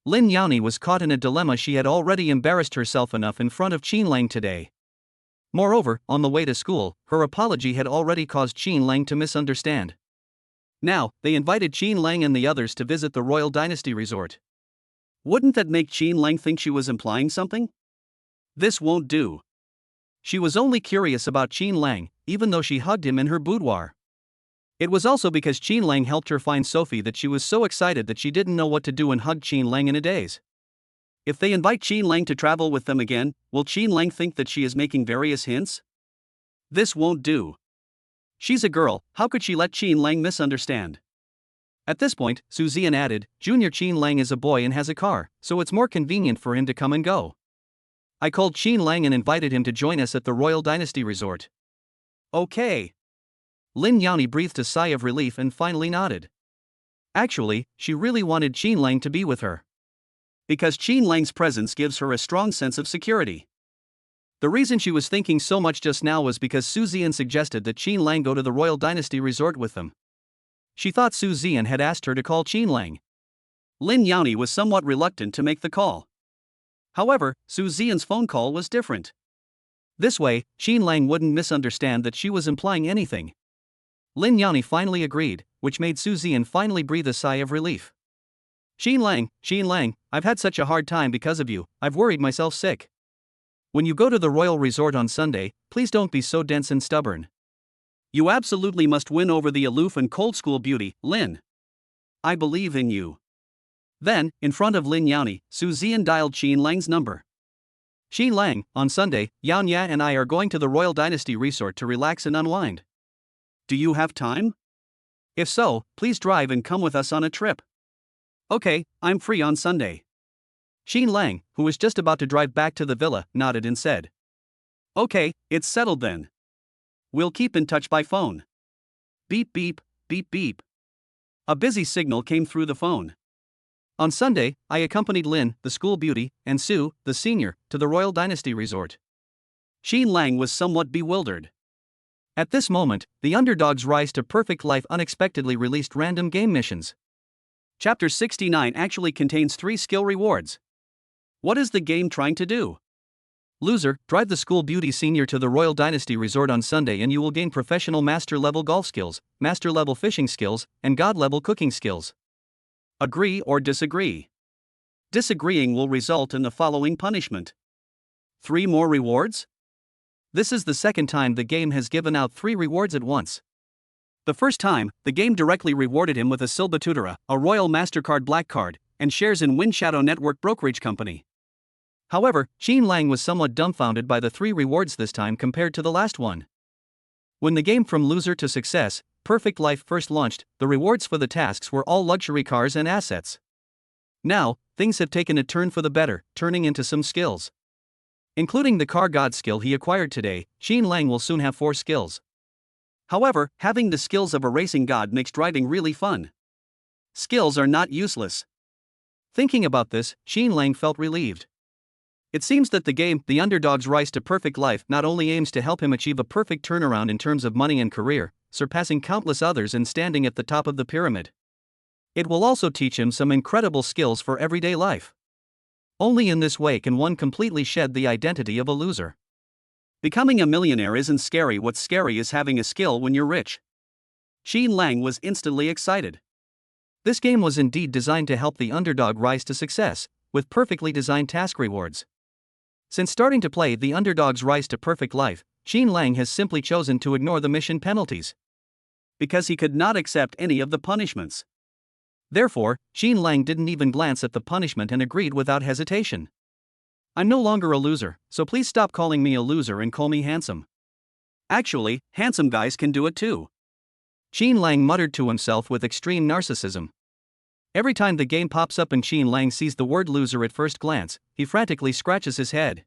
Lin Yaoni was caught in a dilemma. She had already embarrassed herself enough in front of Qin Lang today. Moreover, on the way to school, her apology had already caused Qin Lang to misunderstand. Now, they invited Qin Lang and the others to visit the Royal Dynasty Resort. Wouldn't that make Qin Lang think she was implying something? This won't do. She was only curious about Qin Lang, even though she hugged him in her boudoir. It was also because Qin Lang helped her find Sophie that she was so excited that she didn't know what to do and hugged Qin Lang in a daze. If they invite Qin Lang to travel with them again, will Qin Lang think that she is making various hints? This won't do. She's a girl, how could she let Qin Lang misunderstand? At this point, Su Ziyan added, "Junior Qin Lang is a boy and has a car, so it's more convenient for him to come and go. I called Qin Lang and invited him to join us at the Royal Dynasty Resort." Okay. Lin Yaoni breathed a sigh of relief and finally nodded. Actually, she really wanted Qin Lang to be with her. Because Qin Lang's presence gives her a strong sense of security. The reason she was thinking so much just now was because Su Ziyan suggested that Qin Lang go to the Royal Dynasty Resort with them. She thought Su Ziyan had asked her to call Qin Lang. Lin Yaoni was somewhat reluctant to make the call. However, Su Ziyan's phone call was different. This way, Qin Lang wouldn't misunderstand that she was implying anything. Lin Yaoni finally agreed, which made Su Ziyan finally breathe a sigh of relief. Qin Lang, I've had such a hard time because of you, I've worried myself sick. When you go to the Royal Resort on Sunday, please don't be so dense and stubborn. You absolutely must win over the aloof and cold school beauty, Lin. I believe in you. Then, in front of Lin Yaoni, Su Ziyan dialed Qin Lang's number. "Qin Lang, on Sunday, Yaonya and I are going to the Royal Dynasty Resort to relax and unwind. Do you have time? If so, please drive and come with us on a trip." "Okay, I'm free on Sunday." Qin Lang, who was just about to drive back to the villa, nodded and said, "Okay, it's settled then. We'll keep in touch by phone." Beep beep, beep beep. A busy signal came through the phone. "On Sunday, I accompanied Lin, the school beauty, and Su, the senior, to the Royal Dynasty Resort. Xin Lang was somewhat bewildered. At this moment, the underdog's rise to perfect life unexpectedly released random game missions. Chapter 69 actually contains 3 skill rewards. What is the game trying to do? Loser, drive the school beauty senior to the Royal Dynasty Resort on Sunday and you will gain professional master-level golf skills, master-level fishing skills, and god-level cooking skills. Agree or disagree? Disagreeing will result in the following punishment. 3 more rewards? This is the second time the game has given out 3 rewards at once. The first time, the game directly rewarded him with a Silbatutura, a Royal MasterCard Black Card, and shares in Wind Shadow Network Brokerage Company. However, Xin Lang was somewhat dumbfounded by the 3 rewards this time compared to the last one. When the game From Loser to Success, Perfect Life first launched, the rewards for the tasks were all luxury cars and assets. Now, things have taken a turn for the better, turning into some skills. Including the car god skill he acquired today, Xin Lang will soon have 4 skills. However, having the skills of a racing god makes driving really fun. Skills are not useless. Thinking about this, Xin Lang felt relieved. It seems that the game, The Underdog's Rise to Perfect Life, not only aims to help him achieve a perfect turnaround in terms of money and career, surpassing countless others and standing at the top of the pyramid. It will also teach him some incredible skills for everyday life. Only in this way can one completely shed the identity of a loser. Becoming a millionaire isn't scary. What's scary is having a skill when you're rich. Xin Lang was instantly excited. This game was indeed designed to help the underdog rise to success, with perfectly designed task rewards. Since starting to play The Underdog's Rise to Perfect Life, Xin Lang has simply chosen to ignore the mission penalties. Because he could not accept any of the punishments. Therefore, Xin Lang didn't even glance at the punishment and agreed without hesitation. I'm no longer a loser, so please stop calling me a loser and call me handsome. Actually, handsome guys can do it too. Xin Lang muttered to himself with extreme narcissism. Every time the game pops up and Xin Lang sees the word loser at first glance, he frantically scratches his head.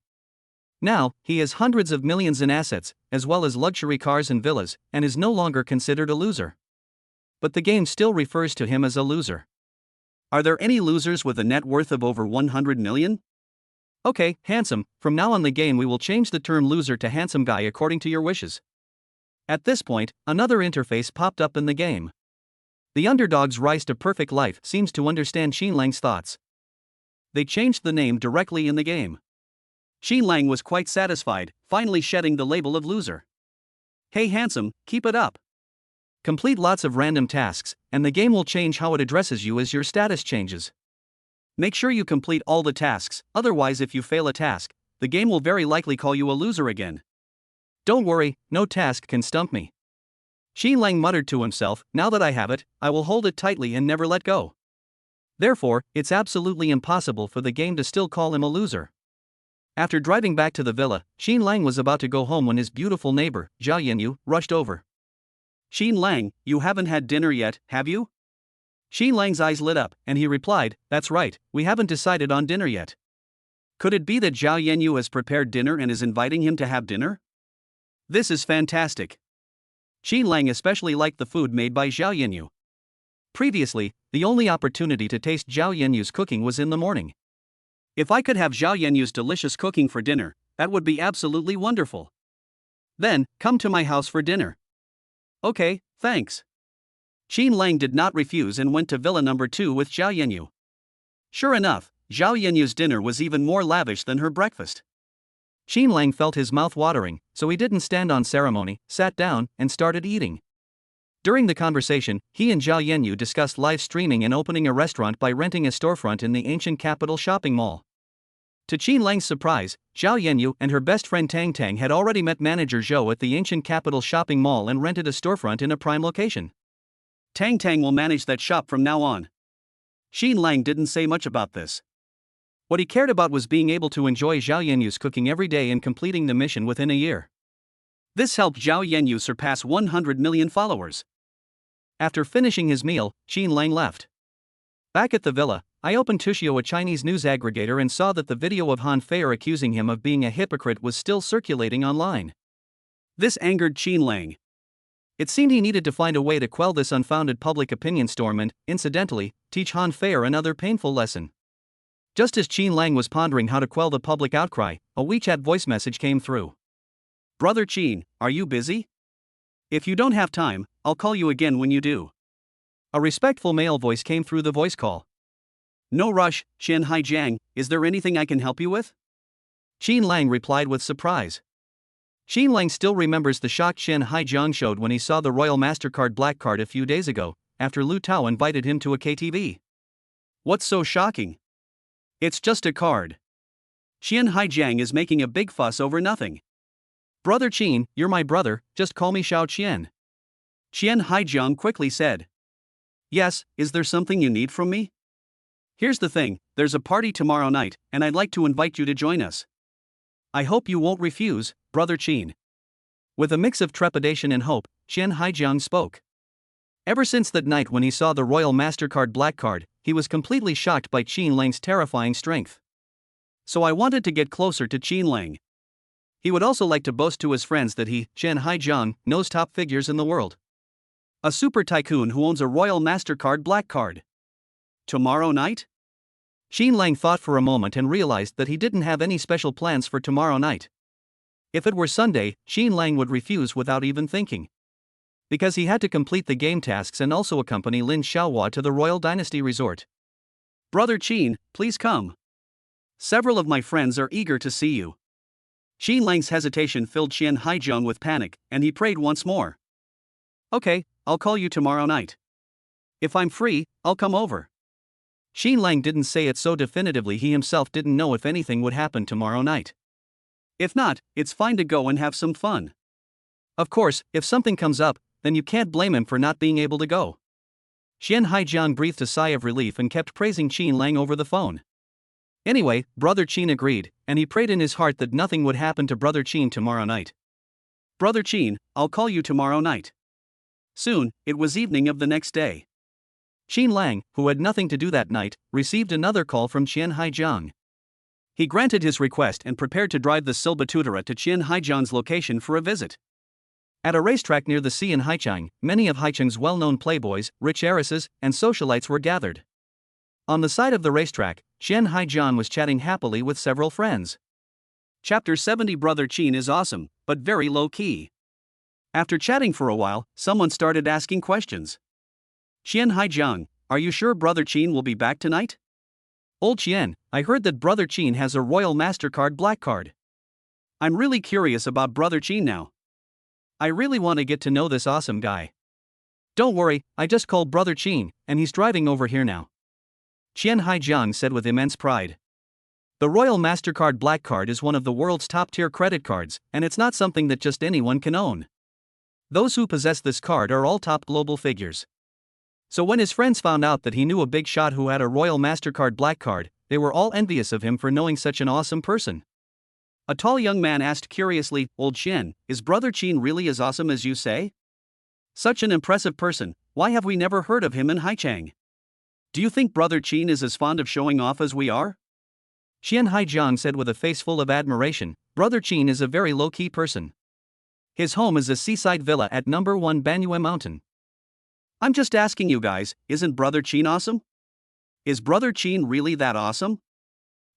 Now, he has hundreds of millions in assets, as well as luxury cars and villas, and is no longer considered a loser. But the game still refers to him as a loser. Are there any losers with a net worth of over 100 million? Okay, handsome, from now on the game we will change the term loser to handsome guy according to your wishes. At this point, another interface popped up in the game. The Underdog's Rise to Perfect Life seems to understand Xin Lang's thoughts. They changed the name directly in the game. Xin Lang was quite satisfied, finally shedding the label of loser. Hey handsome, keep it up. Complete lots of random tasks, and the game will change how it addresses you as your status changes. Make sure you complete all the tasks, otherwise if you fail a task, the game will very likely call you a loser again. Don't worry, no task can stump me. Xin Lang muttered to himself, now that I have it, I will hold it tightly and never let go. Therefore, it's absolutely impossible for the game to still call him a loser. After driving back to the villa, Xin Lang was about to go home when his beautiful neighbor, Zhao Yanyu, rushed over. Xin Lang, you haven't had dinner yet, have you? Xin Lang's eyes lit up, and he replied, that's right, we haven't decided on dinner yet. Could it be that Zhao Yanyu has prepared dinner and is inviting him to have dinner? This is fantastic. Xin Lang especially liked the food made by Zhao Yanyu. Previously, the only opportunity to taste Zhao Yanyu's cooking was in the morning. If I could have Zhao Yanyu's delicious cooking for dinner, that would be absolutely wonderful. Then, come to my house for dinner. Okay, thanks. Xin Lang did not refuse and went to villa number 2 with Zhao Yanyu. Sure enough, Zhao Yanyu's dinner was even more lavish than her breakfast. Xin Lang felt his mouth watering, so he didn't stand on ceremony, sat down, and started eating. During the conversation, he and Zhao Yanyu discussed live streaming and opening a restaurant by renting a storefront in the ancient capital shopping mall. To Xin Lang's surprise, Zhao Yanyu and her best friend Tang Tang had already met manager Zhou at the ancient capital shopping mall and rented a storefront in a prime location. Tang Tang will manage that shop from now on. Xin Lang didn't say much about this. What he cared about was being able to enjoy Zhao Yanyu's cooking every day and completing the mission within a year. This helped Zhao Yanyu surpass 100 million followers. After finishing his meal, Xin Lang left. Back at the villa, I opened Tushio, a Chinese news aggregator, and saw that the video of Han Fei accusing him of being a hypocrite was still circulating online. This angered Xin Lang. It seemed he needed to find a way to quell this unfounded public opinion storm and, incidentally, teach Han Fei another painful lesson. Just as Xin Lang was pondering how to quell the public outcry, a WeChat voice message came through. Brother Chin, are you busy? If you don't have time, I'll call you again when you do. A respectful male voice came through the voice call. No rush, Chen Haijiang, is there anything I can help you with? Qin Lang replied with surprise. Qin Lang still remembers the shock Chen Haijiang showed when he saw the Royal MasterCard Black Card a few days ago, after Lu Tao invited him to a KTV. What's so shocking? It's just a card. Chen Haijiang is making a big fuss over nothing. Brother Qin, you're my brother, just call me Xiao Qian. Chen Haijiang quickly said. Yes, is there something you need from me? Here's the thing, there's a party tomorrow night, and I'd like to invite you to join us. I hope you won't refuse, Brother Qin. With a mix of trepidation and hope, Chen Haijiang spoke. Ever since that night when he saw the Royal MasterCard Black Card, he was completely shocked by Qin Lang's terrifying strength. So I wanted to get closer to Qin Lang. He would also like to boast to his friends that he, Chen Haijiang, knows top figures in the world. A super tycoon who owns a Royal MasterCard Black Card. Tomorrow night? Qin Lang thought for a moment and realized that he didn't have any special plans for tomorrow night. If it were Sunday, Qin Lang would refuse without even thinking. Because he had to complete the game tasks and also accompany Lin Xiaohua to the Royal Dynasty Resort. Brother Qin, please come. Several of my friends are eager to see you. Qin Lang's hesitation filled Chen Haijiang with panic, and he prayed once more. Okay, I'll call you tomorrow night. If I'm free, I'll come over. Qin Lang didn't say it so definitively, he himself didn't know if anything would happen tomorrow night. If not, it's fine to go and have some fun. Of course, if something comes up, then you can't blame him for not being able to go. Chen Haijiang breathed a sigh of relief and kept praising Qin Lang over the phone. Anyway, Brother Qin agreed, and he prayed in his heart that nothing would happen to Brother Qin tomorrow night. Brother Qin, I'll call you tomorrow night. Soon, it was evening of the next day. Qin Lang, who had nothing to do that night, received another call from Chen Haijiang. He granted his request and prepared to drive the Silbatutara to Chen Haijiang's location for a visit. At a racetrack near the sea in Haicheng, many of Haicheng's well-known playboys, rich heiresses, and socialites were gathered. On the side of the racetrack, Chen Haijiang was chatting happily with several friends. Chapter 70 Brother Qin is awesome, but very low-key. After chatting for a while, someone started asking questions. Chen Haijiang, are you sure Brother Qin will be back tonight? Old Qian, I heard that Brother Qin has a Royal MasterCard Black Card. I'm really curious about Brother Qin now. I really want to get to know this awesome guy. Don't worry, I just called Brother Qin, and he's driving over here now. Chen Haijiang said with immense pride. The Royal MasterCard Black Card is one of the world's top-tier credit cards, and it's not something that just anyone can own. Those who possess this card are all top global figures. So when his friends found out that he knew a big shot who had a Royal MasterCard Black Card, they were all envious of him for knowing such an awesome person. A tall young man asked curiously, Old Chen, is Brother Qin really as awesome as you say? Such an impressive person, why have we never heard of him in Haicheng? Do you think Brother Qin is as fond of showing off as we are? Chen Haijiang said with a face full of admiration, Brother Qin is a very low-key person. His home is a seaside villa at No. 1 Banyue Mountain. I'm just asking you guys, isn't Brother Qin awesome? Is Brother Qin really that awesome?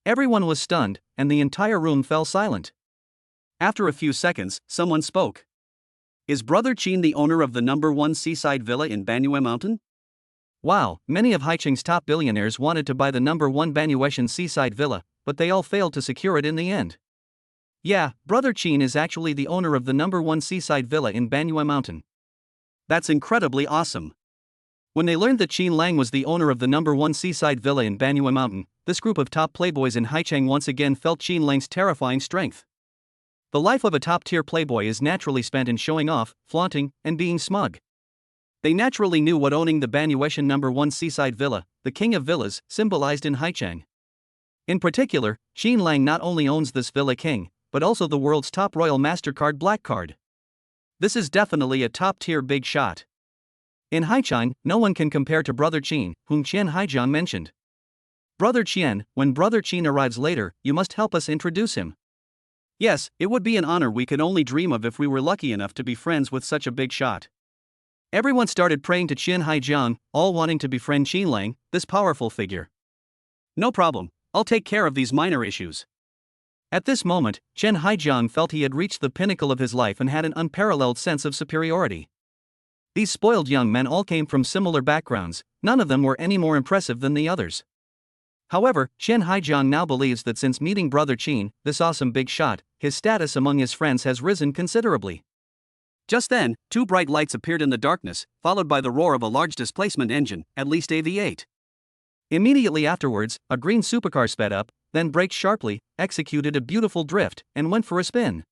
Everyone was stunned, and the entire room fell silent. After a few seconds, someone spoke. Is Brother Qin the owner of the No. 1 seaside villa in Banyue Mountain? Wow, many of Haicheng's top billionaires wanted to buy the No. 1 Banyuetian seaside villa, but they all failed to secure it in the end. Yeah, Brother Qin is actually the owner of the No. 1 seaside villa in Banyue Mountain. That's incredibly awesome. When they learned that Qin Lang was the owner of the No. 1 seaside villa in Banyue Mountain, this group of top playboys in Haicheng once again felt Qin Lang's terrifying strength. The life of a top-tier playboy is naturally spent in showing off, flaunting, and being smug. They naturally knew what owning the Banyuetian No. 1 seaside villa, the king of villas, symbolized in Haicheng. In particular, Qin Lang not only owns this villa king, but also the world's top Royal MasterCard Black Card. This is definitely a top-tier big shot. In Haicheng, no one can compare to Brother Qin, whom Chen Haijiang mentioned. Brother Qian, when Brother Qin arrives later, you must help us introduce him. Yes, it would be an honor we could only dream of if we were lucky enough to be friends with such a big shot. Everyone started praying to Chen Haijiang, all wanting to befriend Qin Lang, this powerful figure. No problem, I'll take care of these minor issues. At this moment, Chen Haijiang felt he had reached the pinnacle of his life and had an unparalleled sense of superiority. These spoiled young men all came from similar backgrounds, none of them were any more impressive than the others. However, Chen Haijiang now believes that since meeting brother Qin, this awesome big shot, his status among his friends has risen considerably. Just then, two bright lights appeared in the darkness, followed by the roar of a large displacement engine, at least AV8. Immediately afterwards, a green supercar sped up, then braked sharply, executed a beautiful drift, and went for a spin.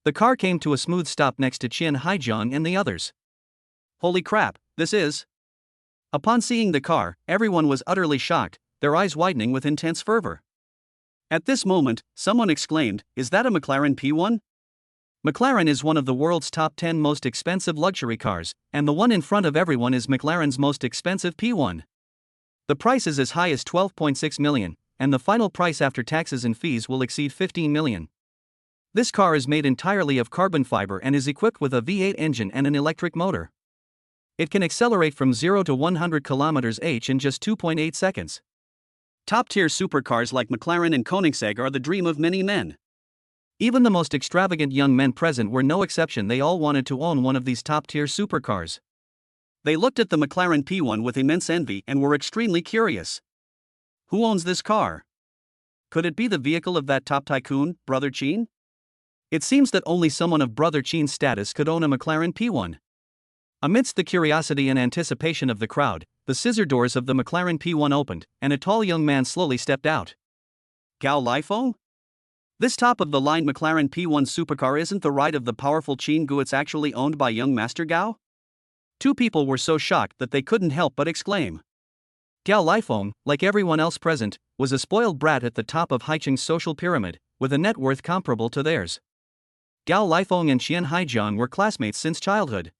The car came to a smooth stop next to Chen Haijiang and the others. Holy crap, this is... Upon seeing the car, everyone was utterly shocked, their eyes widening with intense fervor. At this moment, someone exclaimed, "Is that a McLaren P1? McLaren is one of the world's top 10 most expensive luxury cars, and the one in front of everyone is McLaren's most expensive P1. The price is as high as 12.6 million, and the final price after taxes and fees will exceed 15 million. This car is made entirely of carbon fiber and is equipped with a V8 engine and an electric motor. It can accelerate from 0 to 100 km/h in just 2.8 seconds. Top-tier supercars like McLaren and Koenigsegg are the dream of many men. Even the most extravagant young men present were no exception. They all wanted to own one of these top-tier supercars. They looked at the McLaren P1 with immense envy and were extremely curious. Who owns this car? Could it be the vehicle of that top tycoon, Brother Qin? It seems that only someone of Brother Qin's status could own a McLaren P1. Amidst the curiosity and anticipation of the crowd, the scissor doors of the McLaren P1 opened, and a tall young man slowly stepped out. Gao Lifeng? This top-of-the-line McLaren P1 supercar isn't the ride of the powerful Qin Gu, it's actually owned by young Master Gao? Two people were so shocked that they couldn't help but exclaim. Gao Lifeng, like everyone else present, was a spoiled brat at the top of Haicheng's social pyramid, with a net worth comparable to theirs. Gao Lifeng and Chen Haijiang were classmates since childhood.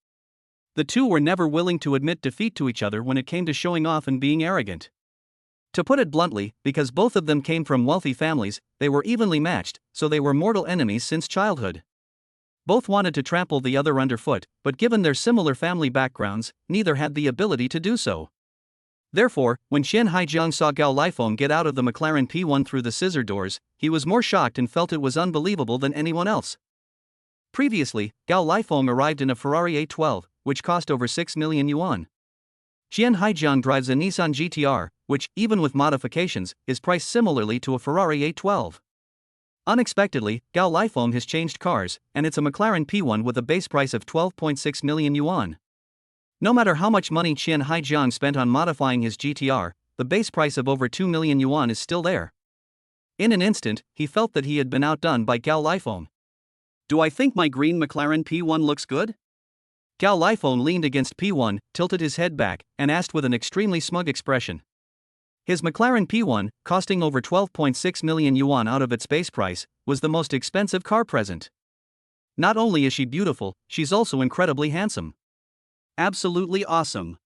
The two were never willing to admit defeat to each other when it came to showing off and being arrogant. To put it bluntly, because both of them came from wealthy families, they were evenly matched, so they were mortal enemies since childhood. Both wanted to trample the other underfoot, but given their similar family backgrounds, neither had the ability to do so. Therefore, when Chen Haijiang saw Gao Lifeng get out of the McLaren P1 through the scissor doors, he was more shocked and felt it was unbelievable than anyone else. Previously, Gao Lifeng arrived in a Ferrari A12, which cost over 6 million yuan. Chen Haijiang drives a Nissan GTR, which, even with modifications, is priced similarly to a Ferrari A12. Unexpectedly, Gao Lifeng has changed cars, and it's a McLaren P1 with a base price of 12.6 million yuan. No matter how much money Chen Haijiang spent on modifying his GTR, the base price of over 2 million yuan is still there. In an instant, he felt that he had been outdone by Gao Lifeng. Do I think my green McLaren P1 looks good? Gao Lifeng leaned against P1, tilted his head back, and asked with an extremely smug expression. His McLaren P1, costing over 12.6 million yuan out of its base price, was the most expensive car present. Not only is she beautiful, she's also incredibly handsome. Absolutely awesome.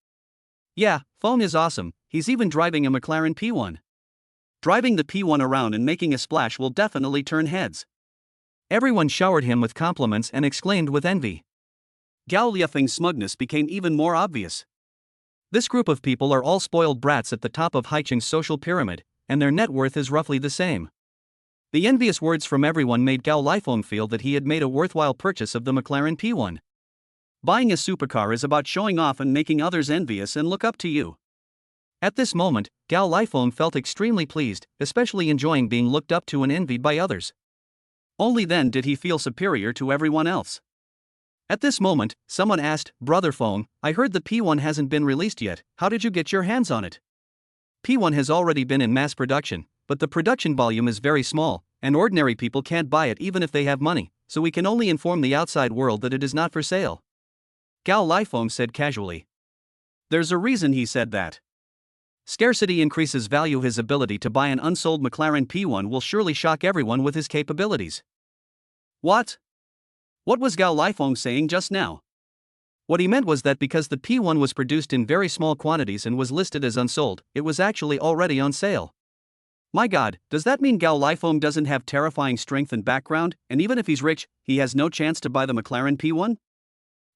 Yeah, Feng is awesome, he's even driving a McLaren P1. Driving the P1 around and making a splash will definitely turn heads. Everyone showered him with compliments and exclaimed with envy. Gao Lifeng's smugness became even more obvious. This group of people are all spoiled brats at the top of Haicheng's social pyramid, and their net worth is roughly the same. The envious words from everyone made Gao Lifeng feel that he had made a worthwhile purchase of the McLaren P1. Buying a supercar is about showing off and making others envious and look up to you. At this moment, Gao Lifeng felt extremely pleased, especially enjoying being looked up to and envied by others. Only then did he feel superior to everyone else. At this moment, someone asked, "Brother Feng, I heard the P1 hasn't been released yet, how did you get your hands on it?" P1 has already been in mass production, but the production volume is very small, and ordinary people can't buy it even if they have money, so we can only inform the outside world that it is not for sale. Gao Lifeng said casually. There's a reason he said that. Scarcity increases value. His ability to buy an unsold McLaren P1 will surely shock everyone with his capabilities. What? What was Gao Lifeng saying just now? What he meant was that because the P1 was produced in very small quantities and was listed as unsold, it was actually already on sale. My god, does that mean Gao Lifeng doesn't have terrifying strength and background, and even if he's rich, he has no chance to buy the McLaren P1?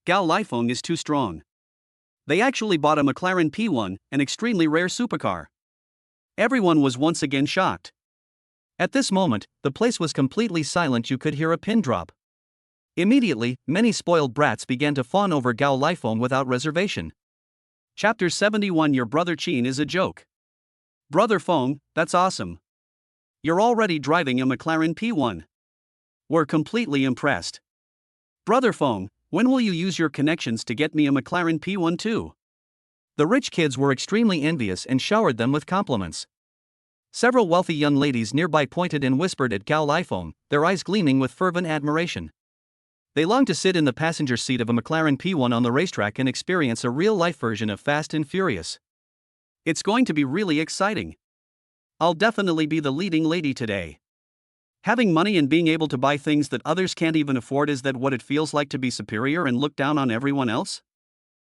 Gao Lifeng is too strong. They actually bought a McLaren P1, an extremely rare supercar. Everyone was once again shocked. At this moment, the place was completely silent. You could hear a pin drop. Immediately, many spoiled brats began to fawn over Gao Lifeng without reservation. Chapter 71 Your brother Qin is a joke. Brother Feng, that's awesome. You're already driving a McLaren P1. We're completely impressed. Brother Feng, when will you use your connections to get me a McLaren P1 too? The rich kids were extremely envious and showered them with compliments. Several wealthy young ladies nearby pointed and whispered at Gao Lifeng, their eyes gleaming with fervent admiration. They longed to sit in the passenger seat of a McLaren P1 on the racetrack and experience a real-life version of Fast and Furious. It's going to be really exciting. I'll definitely be the leading lady today. Having money and being able to buy things that others can't even afford, is that what it feels like to be superior and look down on everyone else?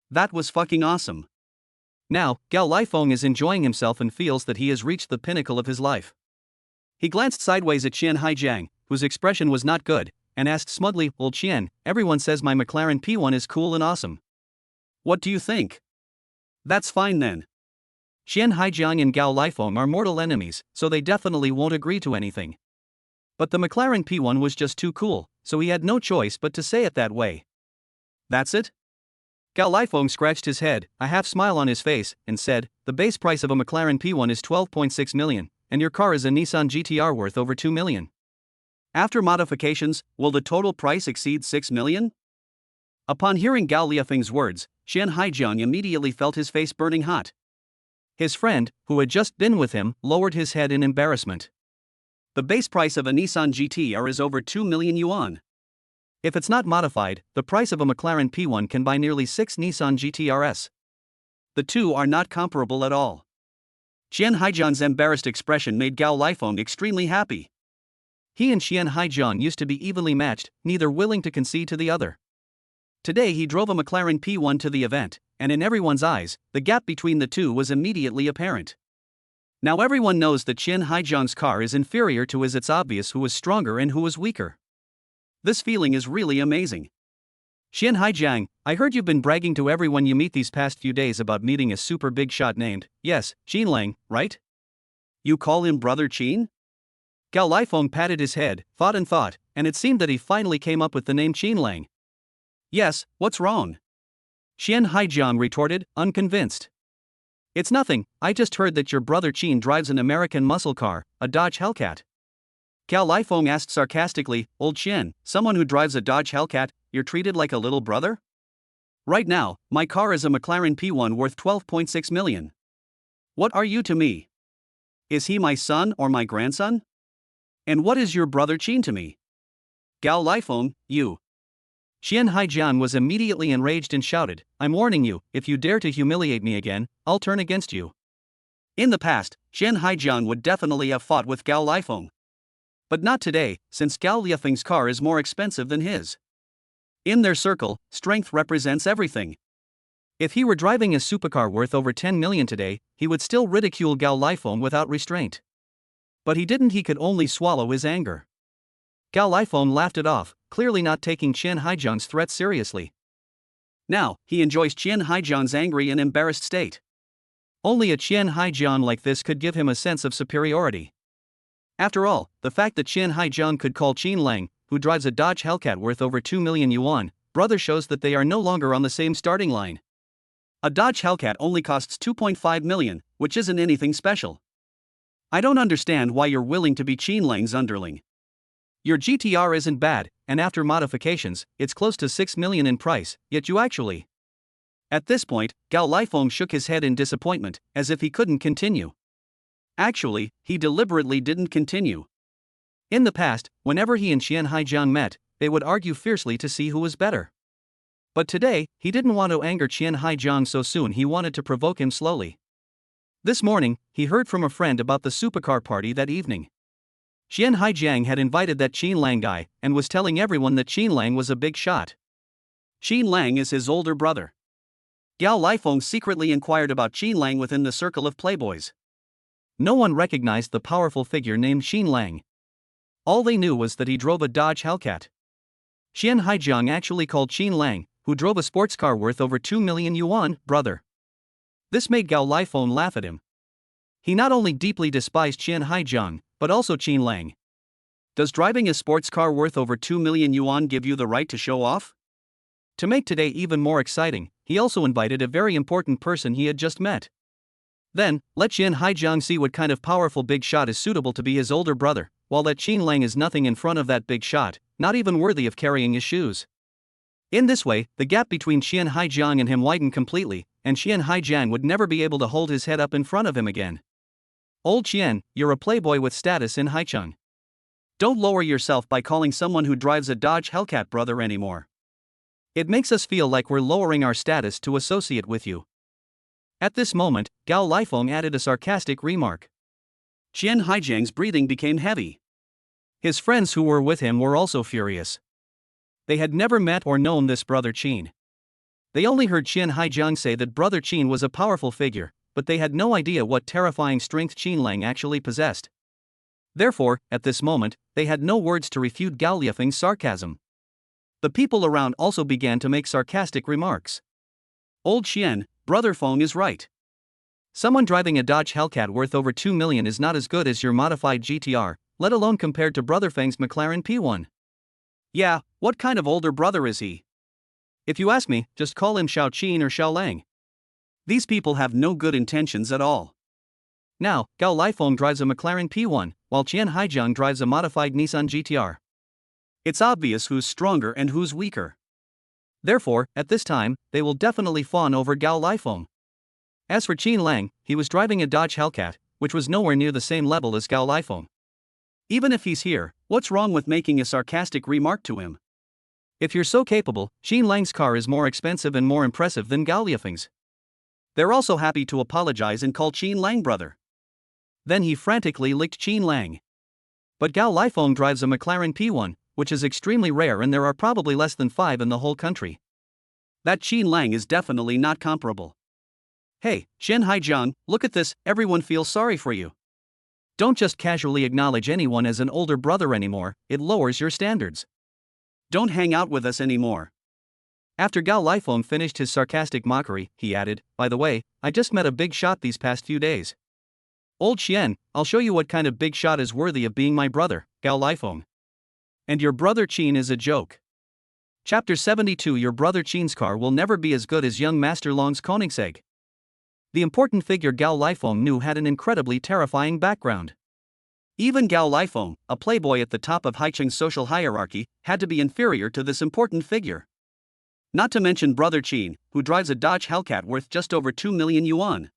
That was fucking awesome. Now, Gao Lifeng is enjoying himself and feels that he has reached the pinnacle of his life. He glanced sideways at Qian Haijiang, whose expression was not good, and asked smugly, "Old Qian, everyone says my McLaren P1 is cool and awesome. What do you think?" "That's fine then." Qian Haijiang and Gao Lifeng are mortal enemies, so they definitely won't agree to anything. But the McLaren P1 was just too cool, so he had no choice but to say it that way. "That's it?" Gao Lifeng scratched his head, a half smile on his face, and said, "The base price of a McLaren P1 is 12.6 million, and your car is a Nissan GT-R worth over 2 million. After modifications, will the total price exceed 6 million? Upon hearing Gao Lifeng's words, Qian Haijiang immediately felt his face burning hot. His friend, who had just been with him, lowered his head in embarrassment. The base price of a Nissan GT-R is over 2 million yuan. If it's not modified, the price of a McLaren P1 can buy nearly 6 Nissan GT-RS. The two are not comparable at all. Qian Haijiang's embarrassed expression made Gao Lifeng extremely happy. He and Qian Haijiang used to be evenly matched, neither willing to concede to the other. Today he drove a McLaren P1 to the event, and in everyone's eyes, the gap between the two was immediately apparent. Now everyone knows that Qian Haijiang's car is inferior to his. It's obvious who was stronger and who was weaker. This feeling is really amazing. Qian Haijiang, I heard you've been bragging to everyone you meet these past few days about meeting a super big shot named, yes, Qin Lang, right? You call him Brother Qin? Gao Lifeng patted his head, thought, and it seemed that he finally came up with the name Qin Lang. Yes, what's wrong? Qian Haijiang retorted, unconvinced. It's nothing, I just heard that your brother Qin drives an American muscle car, a Dodge Hellcat. Gao Lifeng asked sarcastically, "Old Qian, someone who drives a Dodge Hellcat, you're treated like a little brother? Right now, my car is a McLaren P1 worth 12.6 million. What are you to me? Is he my son or my grandson? And what is your brother Qin to me? Gao Lifeng, you." Qian Haijiang was immediately enraged and shouted, "I'm warning you, if you dare to humiliate me again, I'll turn against you." In the past, Qian Haijiang would definitely have fought with Gao Lifeng. But not today, since Gao Lifeng's car is more expensive than his. In their circle, strength represents everything. If he were driving a supercar worth over 10 million today, he would still ridicule Gao Lifeng without restraint. But he didn't. He could only swallow his anger. Gao Lifeng laughed it off, clearly not taking Qian Haijiang's threat seriously. Now, he enjoys Qian Haijiang's angry and embarrassed state. Only a Qian Haijiang like this could give him a sense of superiority. After all, the fact that Qian Haijiang could call Qin Lang, who drives a Dodge Hellcat worth over 2 million yuan, brother, shows that they are no longer on the same starting line. A Dodge Hellcat only costs 2.5 million, which isn't anything special. I don't understand why you're willing to be Qin Lang's underling. Your GTR isn't bad, and after modifications, it's close to 6 million in price, yet you actually. At this point, Gao Lifeng shook his head in disappointment, as if he couldn't continue. Actually, he deliberately didn't continue. In the past, whenever he and Qian Haijiang met, they would argue fiercely to see who was better. But today, he didn't want to anger Qian Haijiang so soon. He wanted to provoke him slowly. This morning, he heard from a friend about the supercar party that evening. Qian Haijiang had invited that Qin Lang guy, and was telling everyone that Qin Lang was a big shot. Qin Lang is his older brother. Gao Lifeng secretly inquired about Qin Lang within the circle of playboys. No one recognized the powerful figure named Qin Lang. All they knew was that he drove a Dodge Hellcat. Qian Haijiang actually called Qin Lang, who drove a sports car worth over 2 million yuan, brother. This made Gao Lifeng laugh at him. He not only deeply despised Qian Haijiang, but also Qin Lang. Does driving a sports car worth over 2 million yuan give you the right to show off? To make today even more exciting, he also invited a very important person he had just met. Then, let Qian Haijiang see what kind of powerful big shot is suitable to be his older brother, while that Qin Lang is nothing in front of that big shot, not even worthy of carrying his shoes. In this way, the gap between Qian Haijiang and him widened completely, and Qian Haijiang would never be able to hold his head up in front of him again. Old Qian, you're a playboy with status in Haicheng. Don't lower yourself by calling someone who drives a Dodge Hellcat brother anymore. It makes us feel like we're lowering our status to associate with you. At this moment, Gao Lifeng added a sarcastic remark. Qian Haijiang's breathing became heavy. His friends who were with him were also furious. They had never met or known this brother Qin. They only heard Qian Haijiang say that brother Qin was a powerful figure, but they had no idea what terrifying strength Qin Lang actually possessed. Therefore, at this moment, they had no words to refute Gao Lifeng's sarcasm. The people around also began to make sarcastic remarks. Old Qian, brother Feng is right. Someone driving a Dodge Hellcat worth over 2 million is not as good as your modified GTR, let alone compared to brother Feng's McLaren P1. Yeah, what kind of older brother is he? If you ask me, just call him Xiao Qin or Xiao Lang. These people have no good intentions at all. Now, Gao Lifeng drives a McLaren P1, while Qian Haijiang drives a modified Nissan GTR. It's obvious who's stronger and who's weaker. Therefore, at this time, they will definitely fawn over Gao Lifeng. As for Qin Lang, he was driving a Dodge Hellcat, which was nowhere near the same level as Gao Lifeng. Even if he's here, what's wrong with making a sarcastic remark to him? If you're so capable, Qin Lang's car is more expensive and more impressive than Gao Lifeng's. They're also happy to apologize and call Qin Lang brother. Then he frantically licked Qin Lang. But Gao Lifeng drives a McLaren P1, which is extremely rare, and there are probably less than 5 in the whole country. That Qin Lang is definitely not comparable. Hey, Qian Haijiang, look at this, everyone feels sorry for you. Don't just casually acknowledge anyone as an older brother anymore, it lowers your standards. Don't hang out with us anymore. After Gao Lifeng finished his sarcastic mockery, he added, by the way, I just met a big shot these past few days. Old Qian, I'll show you what kind of big shot is worthy of being my brother, Gao Lifeng. And your brother Qin is a joke. Chapter 72. Your brother Qin's car will never be as good as young Master Long's Koenigsegg. The important figure Gao Lifeng knew had an incredibly terrifying background. Even Gao Lifeng, a playboy at the top of Haicheng's social hierarchy, had to be inferior to this important figure. Not to mention brother Qin, who drives a Dodge Hellcat worth just over 2 million yuan.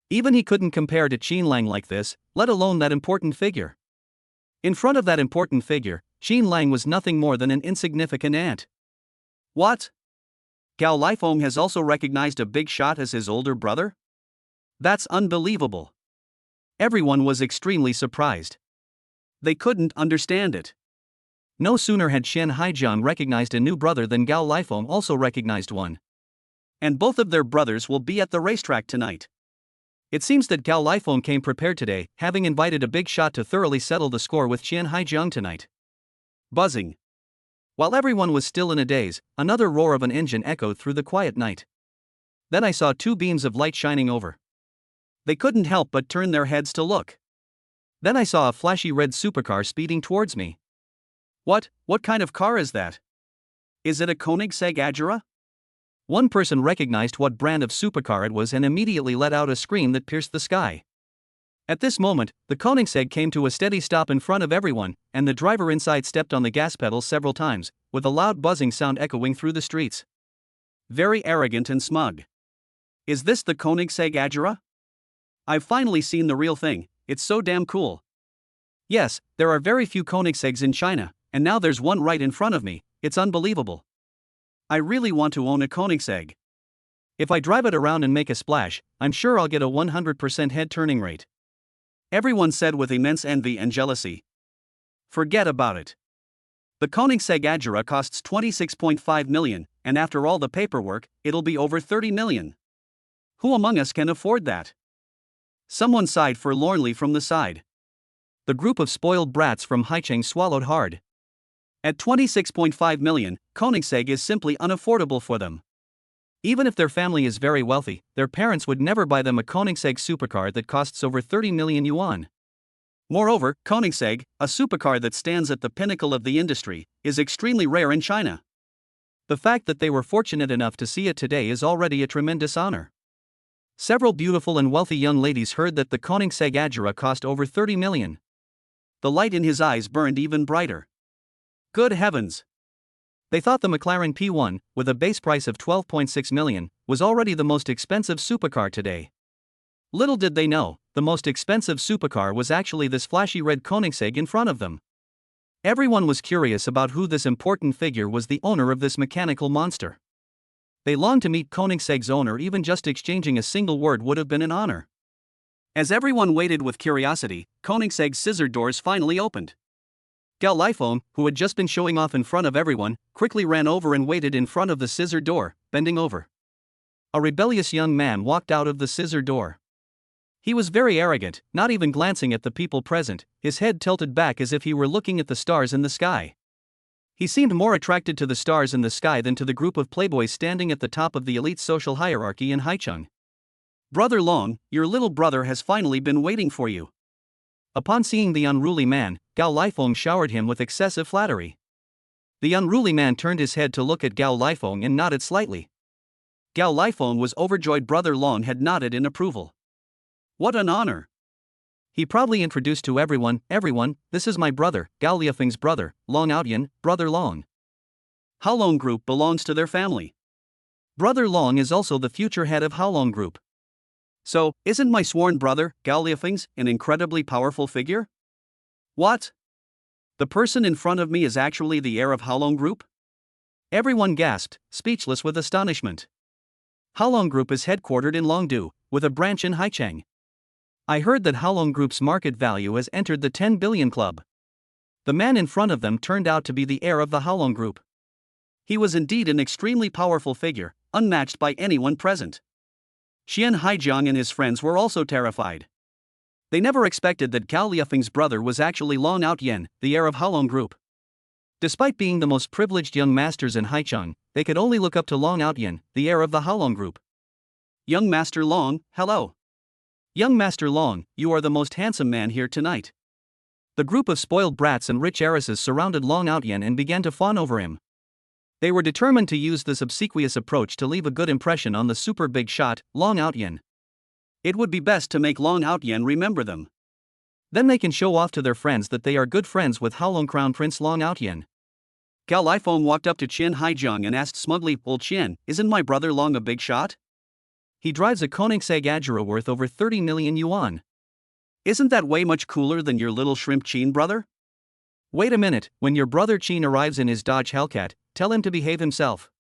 Even he couldn't compare to Qin Lang like this, let alone that important figure. In front of that important figure, Qin Lang was nothing more than an insignificant ant. What? Gao Lifeng has also recognized a big shot as his older brother? That's unbelievable. Everyone was extremely surprised. They couldn't understand it. No sooner had Qian Haijiang recognized a new brother than Gao Lifeng also recognized one. And both of their brothers will be at the racetrack tonight. It seems that Gao Lifeng came prepared today, having invited a big shot to thoroughly settle the score with Qian Haijiang tonight. Buzzing. While everyone was still in a daze, another roar of an engine echoed through the quiet night. Then I saw 2 beams of light shining over. They couldn't help but turn their heads to look. Then I saw a flashy red supercar speeding towards me. What kind of car is that? Is it a Koenigsegg Agera? One person recognized what brand of supercar it was and immediately let out a scream that pierced the sky. At this moment, the Koenigsegg came to a steady stop in front of everyone, and the driver inside stepped on the gas pedal several times, with a loud buzzing sound echoing through the streets. Very arrogant and smug. Is this the Koenigsegg Agera? I've finally seen the real thing, it's so damn cool. Yes, there are very few Koenigseggs in China, and now there's one right in front of me, it's unbelievable. I really want to own a Koenigsegg. If I drive it around and make a splash, I'm sure I'll get a 100% head turning rate. Everyone said with immense envy and jealousy. Forget about it. The Koenigsegg Agera costs 26.5 million, and after all the paperwork, it'll be over 30 million. Who among us can afford that? Someone sighed forlornly from the side. The group of spoiled brats from Haicheng swallowed hard. At 26.5 million, Koenigsegg is simply unaffordable for them. Even if their family is very wealthy, their parents would never buy them a Koenigsegg supercar that costs over 30 million yuan. Moreover, Koenigsegg, a supercar that stands at the pinnacle of the industry, is extremely rare in China. The fact that they were fortunate enough to see it today is already a tremendous honor. Several beautiful and wealthy young ladies heard that the Koenigsegg Agera cost over 30 million. The light in his eyes burned even brighter. Good heavens! They thought the McLaren P1, with a base price of 12.6 million, was already the most expensive supercar today. Little did they know, the most expensive supercar was actually this flashy red Koenigsegg in front of them. Everyone was curious about who this important figure was, the owner of this mechanical monster. They longed to meet Koenigsegg's owner. Even just exchanging a single word would have been an honor. As everyone waited with curiosity, Koenigsegg's scissor doors finally opened. Gal Lifone, who had just been showing off in front of everyone, quickly ran over and waited in front of the scissor door, bending over. A rebellious young man walked out of the scissor door. He was very arrogant, not even glancing at the people present, his head tilted back as if he were looking at the stars in the sky. He seemed more attracted to the stars in the sky than to the group of playboys standing at the top of the elite social hierarchy in Haicheng. Brother Long, your little brother has finally been waiting for you. Upon seeing the unruly man, Gao Lifeng showered him with excessive flattery. The unruly man turned his head to look at Gao Lifeng and nodded slightly. Gao Lifeng was overjoyed. Brother Long had nodded in approval. What an honor! He proudly introduced to everyone, this is my brother, Gao Lifeng's brother, Long Outyan, Brother Long. Haolong Group belongs to their family. Brother Long is also the future head of Haolong Group. So, isn't my sworn brother, Gao Lifeng's, an incredibly powerful figure? What? The person in front of me is actually the heir of Haolong Group? Everyone gasped, speechless with astonishment. Haolong Group is headquartered in Longdu, with a branch in Haicheng. I heard that Haolong Group's market value has entered the 10 billion club. The man in front of them turned out to be the heir of the Haolong Group. He was indeed an extremely powerful figure, unmatched by anyone present. Xian Haijiang and his friends were also terrified. They never expected that Gao Lifeng's brother was actually Long Outyan, the heir of Haolong Group. Despite being the most privileged young masters in Haicheng, they could only look up to Long Outyan, the heir of the Haolong Group. Young Master Long, hello. Young Master Long, you are the most handsome man here tonight. The group of spoiled brats and rich heiresses surrounded Long Outyan and began to fawn over him. They were determined to use this obsequious approach to leave a good impression on the super big shot, Long Outyan. It would be best to make Long Outyan remember them. Then they can show off to their friends that they are good friends with Haolong Crown Prince Long Outyan. Gao Lifeng walked up to Qian Haijiang and asked smugly, Old Qian, isn't my brother Long a big shot? He drives a Koenigsegg Agera worth over 30 million yuan. Isn't that way much cooler than your little shrimp Qin brother? Wait a minute, when your brother Qin arrives in his Dodge Hellcat, tell him to behave himself.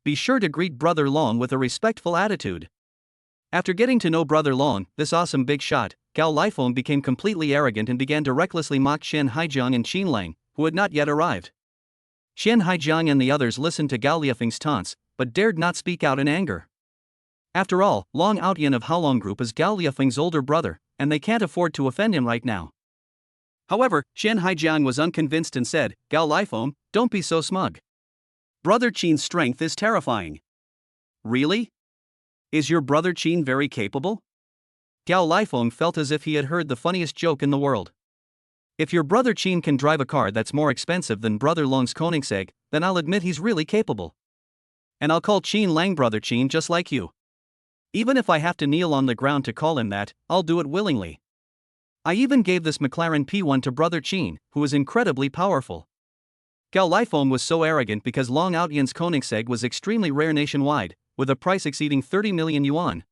Be sure to greet Brother Long with a respectful attitude. After getting to know Brother Long, this awesome big shot, Gao Lifeng became completely arrogant and began to recklessly mock Xian Haijiang and Qin Lang, who had not yet arrived. Xian Haijiang and the others listened to Gao Lifeng's taunts, but dared not speak out in anger. After all, Long Outyan of Haolong Group is Gao Lifeng's older brother, and they can't afford to offend him right now. However, Xian Haijiang was unconvinced and said, Gao Lifeng, don't be so smug. Brother Qin's strength is terrifying. Really? Is your brother Qin very capable? Gao Lifeng felt as if he had heard the funniest joke in the world. If your brother Qin can drive a car that's more expensive than Brother Long's Koenigsegg, then I'll admit he's really capable. And I'll call Qin Lang Brother Qin just like you. Even if I have to kneel on the ground to call him that, I'll do it willingly. I even gave this McLaren P1 to Brother Qin, who is incredibly powerful. Gao Lifeng was so arrogant because Long Outyan's Koenigsegg was extremely rare nationwide, with a price exceeding 30 million yuan.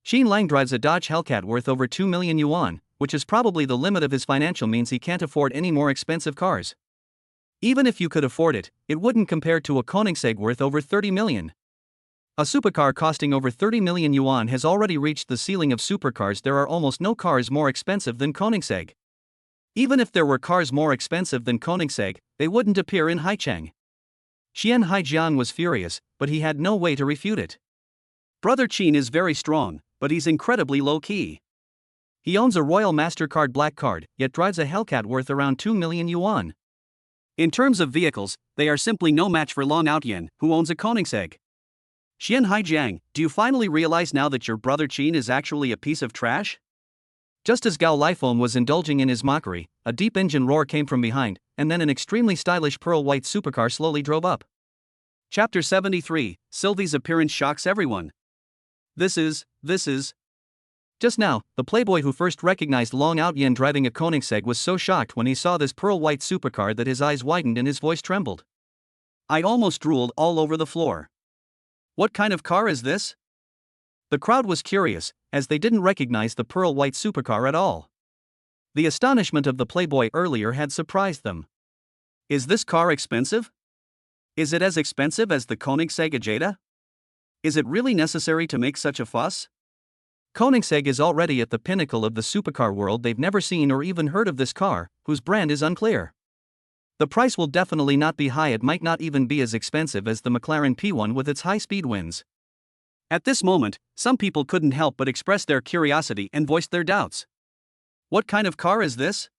Qin Lang drives a Dodge Hellcat worth over 2 million yuan, which is probably the limit of his financial means. He can't afford any more expensive cars. Even if you could afford it, it wouldn't compare to a Koenigsegg worth over 30 million. A supercar costing over 30 million yuan has already reached the ceiling of supercars. There are almost no cars more expensive than Koenigsegg. Even if there were cars more expensive than Koenigsegg, they wouldn't appear in Haicheng. Xian Haijiang was furious, but he had no way to refute it. Brother Qin is very strong, but he's incredibly low-key. He owns a Royal Mastercard Black Card, yet drives a Hellcat worth around 2 million yuan. In terms of vehicles, they are simply no match for Long Outyan, who owns a Koenigsegg. Xian Haijiang, do you finally realize now that your brother Qin is actually a piece of trash? Just as Gao Lifeng was indulging in his mockery, a deep engine roar came from behind, and then an extremely stylish pearl-white supercar slowly drove up. Chapter 73, Sylvie's appearance shocks everyone. This is. Just now, the playboy who first recognized Long Outyen driving a Koenigsegg was so shocked when he saw this pearl-white supercar that his eyes widened and his voice trembled. I almost drooled all over the floor. What kind of car is this? The crowd was curious, as they didn't recognize the pearl-white supercar at all. The astonishment of the playboy earlier had surprised them. Is this car expensive? Is it as expensive as the Koenigsegg Agata? Is it really necessary to make such a fuss? Koenigsegg is already at the pinnacle of the supercar world. They've never seen or even heard of this car, whose brand is unclear. The price will definitely not be high. It might not even be as expensive as the McLaren P1 with its high-speed wins. At this moment, some people couldn't help but express their curiosity and voiced their doubts. What kind of car is this?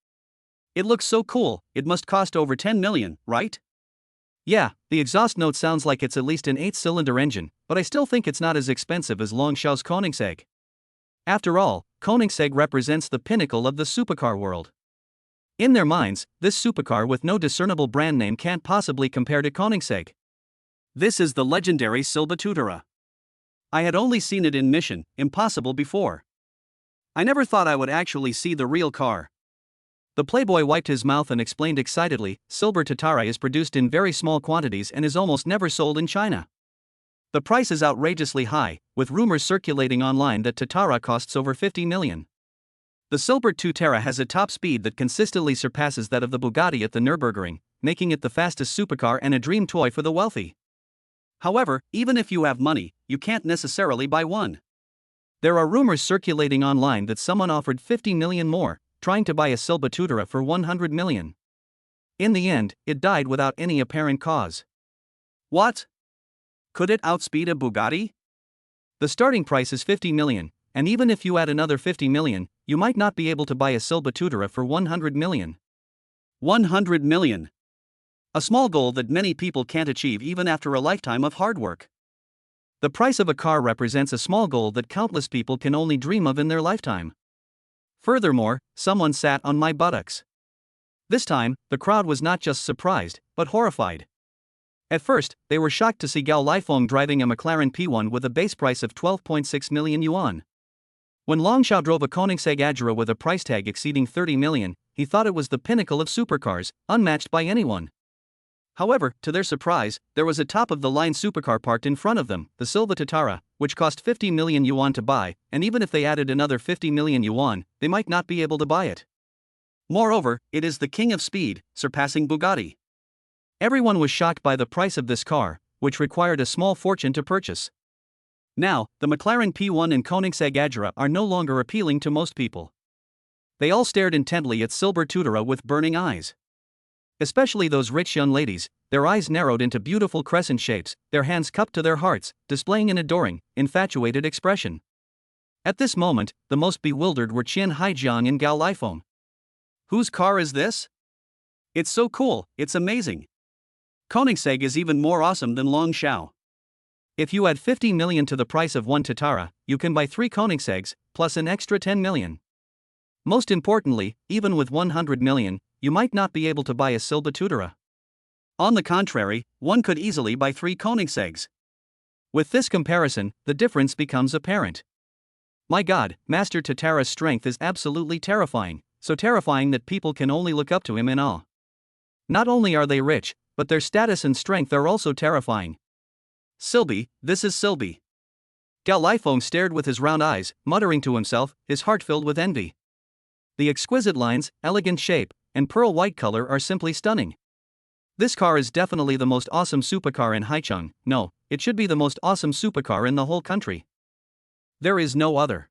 It looks so cool. It must cost over 10 million, right? Yeah, the exhaust note sounds like it's at least an 8-cylinder engine, but I still think it's not as expensive as Longshau's Koenigsegg. After all, Koenigsegg represents the pinnacle of the supercar world. In their minds, this supercar with no discernible brand name can't possibly compare to Koenigsegg. This is the legendary Silva Tutara. I had only seen it in Mission Impossible before. I never thought I would actually see the real car. The playboy wiped his mouth and explained excitedly, Silver Tatara is produced in very small quantities and is almost never sold in China. The price is outrageously high, with rumors circulating online that Tatara costs over 50 million. The Silver Tutara has a top speed that consistently surpasses that of the Bugatti at the Nürburgring, making it the fastest supercar and a dream toy for the wealthy. However, even if you have money, you can't necessarily buy one. There are rumors circulating online that someone offered 50 million more, trying to buy a Silva Tutara for 100 million. In the end, it died without any apparent cause. What? Could it outspeed a Bugatti? The starting price is 50 million, and even if you add another 50 million, you might not be able to buy a Silva Tutara for 100 million. 100 million. A small goal that many people can't achieve even after a lifetime of hard work. The price of a car represents a small goal that countless people can only dream of in their lifetime. Furthermore, someone sat on my buttocks. This time, the crowd was not just surprised, but horrified. At first, they were shocked to see Gao Lifeng driving a McLaren P1 with a base price of 12.6 million yuan. When Longshau drove a Koenigsegg Agera with a price tag exceeding 30 million, he thought it was the pinnacle of supercars, unmatched by anyone. However, to their surprise, there was a top-of-the-line supercar parked in front of them, the Silva Tatara, which cost 50 million yuan to buy, and even if they added another 50 million yuan, they might not be able to buy it. Moreover, it is the king of speed, surpassing Bugatti. Everyone was shocked by the price of this car, which required a small fortune to purchase. Now, the McLaren P1 and Koenigsegg Agera are no longer appealing to most people. They all stared intently at Silver Tutara with burning eyes. Especially those rich young ladies, their eyes narrowed into beautiful crescent shapes, their hands cupped to their hearts, displaying an adoring, infatuated expression. At this moment, the most bewildered were Qian Haijiang and Gao Lifeng. Whose car is this? It's so cool, it's amazing. Koenigsegg is even more awesome than Longshau. If you add 50 million to the price of one Tatara, you can buy 3 Koenigseggs, plus an extra 10 million. Most importantly, even with 100 million, you might not be able to buy a Silva Tutara. On the contrary, one could easily buy 3 Koenigseggs. With this comparison, the difference becomes apparent. My God, Master Tatara's strength is absolutely terrifying, so terrifying that people can only look up to him in awe. Not only are they rich, but their status and strength are also terrifying. Silby, this is Silby. Gao Lifeng stared with his round eyes, muttering to himself, his heart filled with envy. The exquisite lines, elegant shape, and pearl white color are simply stunning. This car is definitely the most awesome supercar in Haicheng. No, it should be the most awesome supercar in the whole country. There is no other.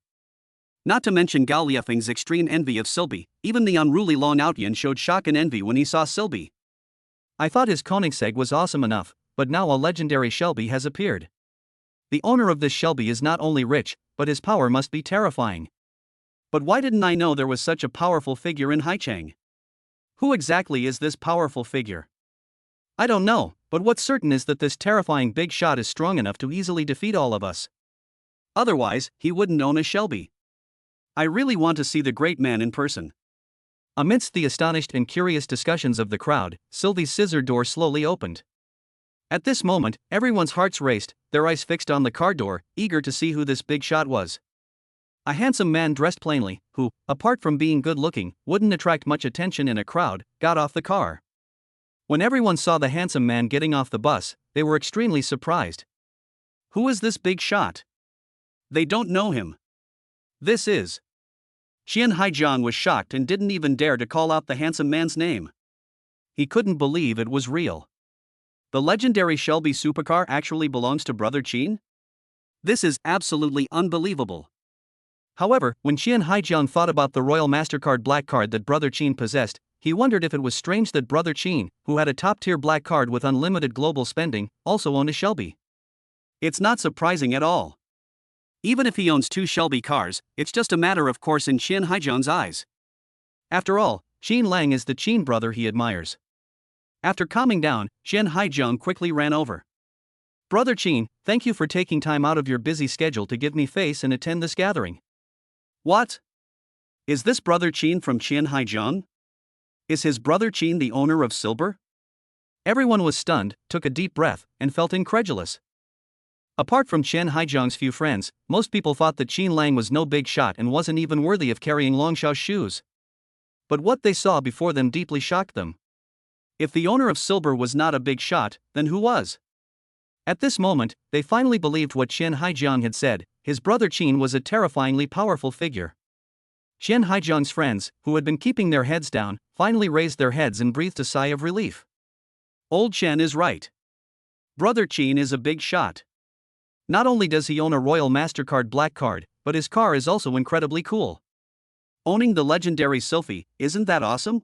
Not to mention Gao Lifeng's extreme envy of Silby, even the unruly Long Outyen showed shock and envy when he saw Silby. I thought his Koenigsegg was awesome enough, but now a legendary Shelby has appeared. The owner of this Shelby is not only rich, but his power must be terrifying. But why didn't I know there was such a powerful figure in Haicheng? Who exactly is this powerful figure? I don't know, but what's certain is that this terrifying big shot is strong enough to easily defeat all of us. Otherwise, he wouldn't own a Shelby. I really want to see the great man in person. Amidst the astonished and curious discussions of the crowd, Sylvie's scissor door slowly opened. At this moment, everyone's hearts raced, their eyes fixed on the car door, eager to see who this big shot was. A handsome man dressed plainly, who, apart from being good-looking, wouldn't attract much attention in a crowd, got off the car. When everyone saw the handsome man getting off the bus, they were extremely surprised. Who is this big shot? They don't know him. This is. Qian Haijiang was shocked and didn't even dare to call out the handsome man's name. He couldn't believe it was real. The legendary Shelby supercar actually belongs to Brother Qin? This is absolutely unbelievable. However, when Qian Haijiang thought about the Royal MasterCard black card that Brother Qin possessed, he wondered if it was strange that Brother Qin, who had a top-tier black card with unlimited global spending, also owned a Shelby. It's not surprising at all. Even if he owns 2 Shelby cars, it's just a matter of course in Qian Haijiang's eyes. After all, Qin Lang is the Qin brother he admires. After calming down, Qian Haijiang quickly ran over. Brother Qin, thank you for taking time out of your busy schedule to give me face and attend this gathering. What? Is this Brother Qin from Qian Haijiang? Is his brother Qin the owner of Silver? Everyone was stunned, took a deep breath, and felt incredulous. Apart from Qian Haijiang's few friends, most people thought that Qin Lang was no big shot and wasn't even worthy of carrying Longshao's shoes. But what they saw before them deeply shocked them. If the owner of Silver was not a big shot, then who was? At this moment, they finally believed what Qian Haijiang had said. His brother Qin was a terrifyingly powerful figure. Qian Haijiang's friends, who had been keeping their heads down, finally raised their heads and breathed a sigh of relief. Old Qian is right. Brother Qin is a big shot. Not only does he own a Royal MasterCard black card, but his car is also incredibly cool. Owning the legendary Sylvie, isn't that awesome?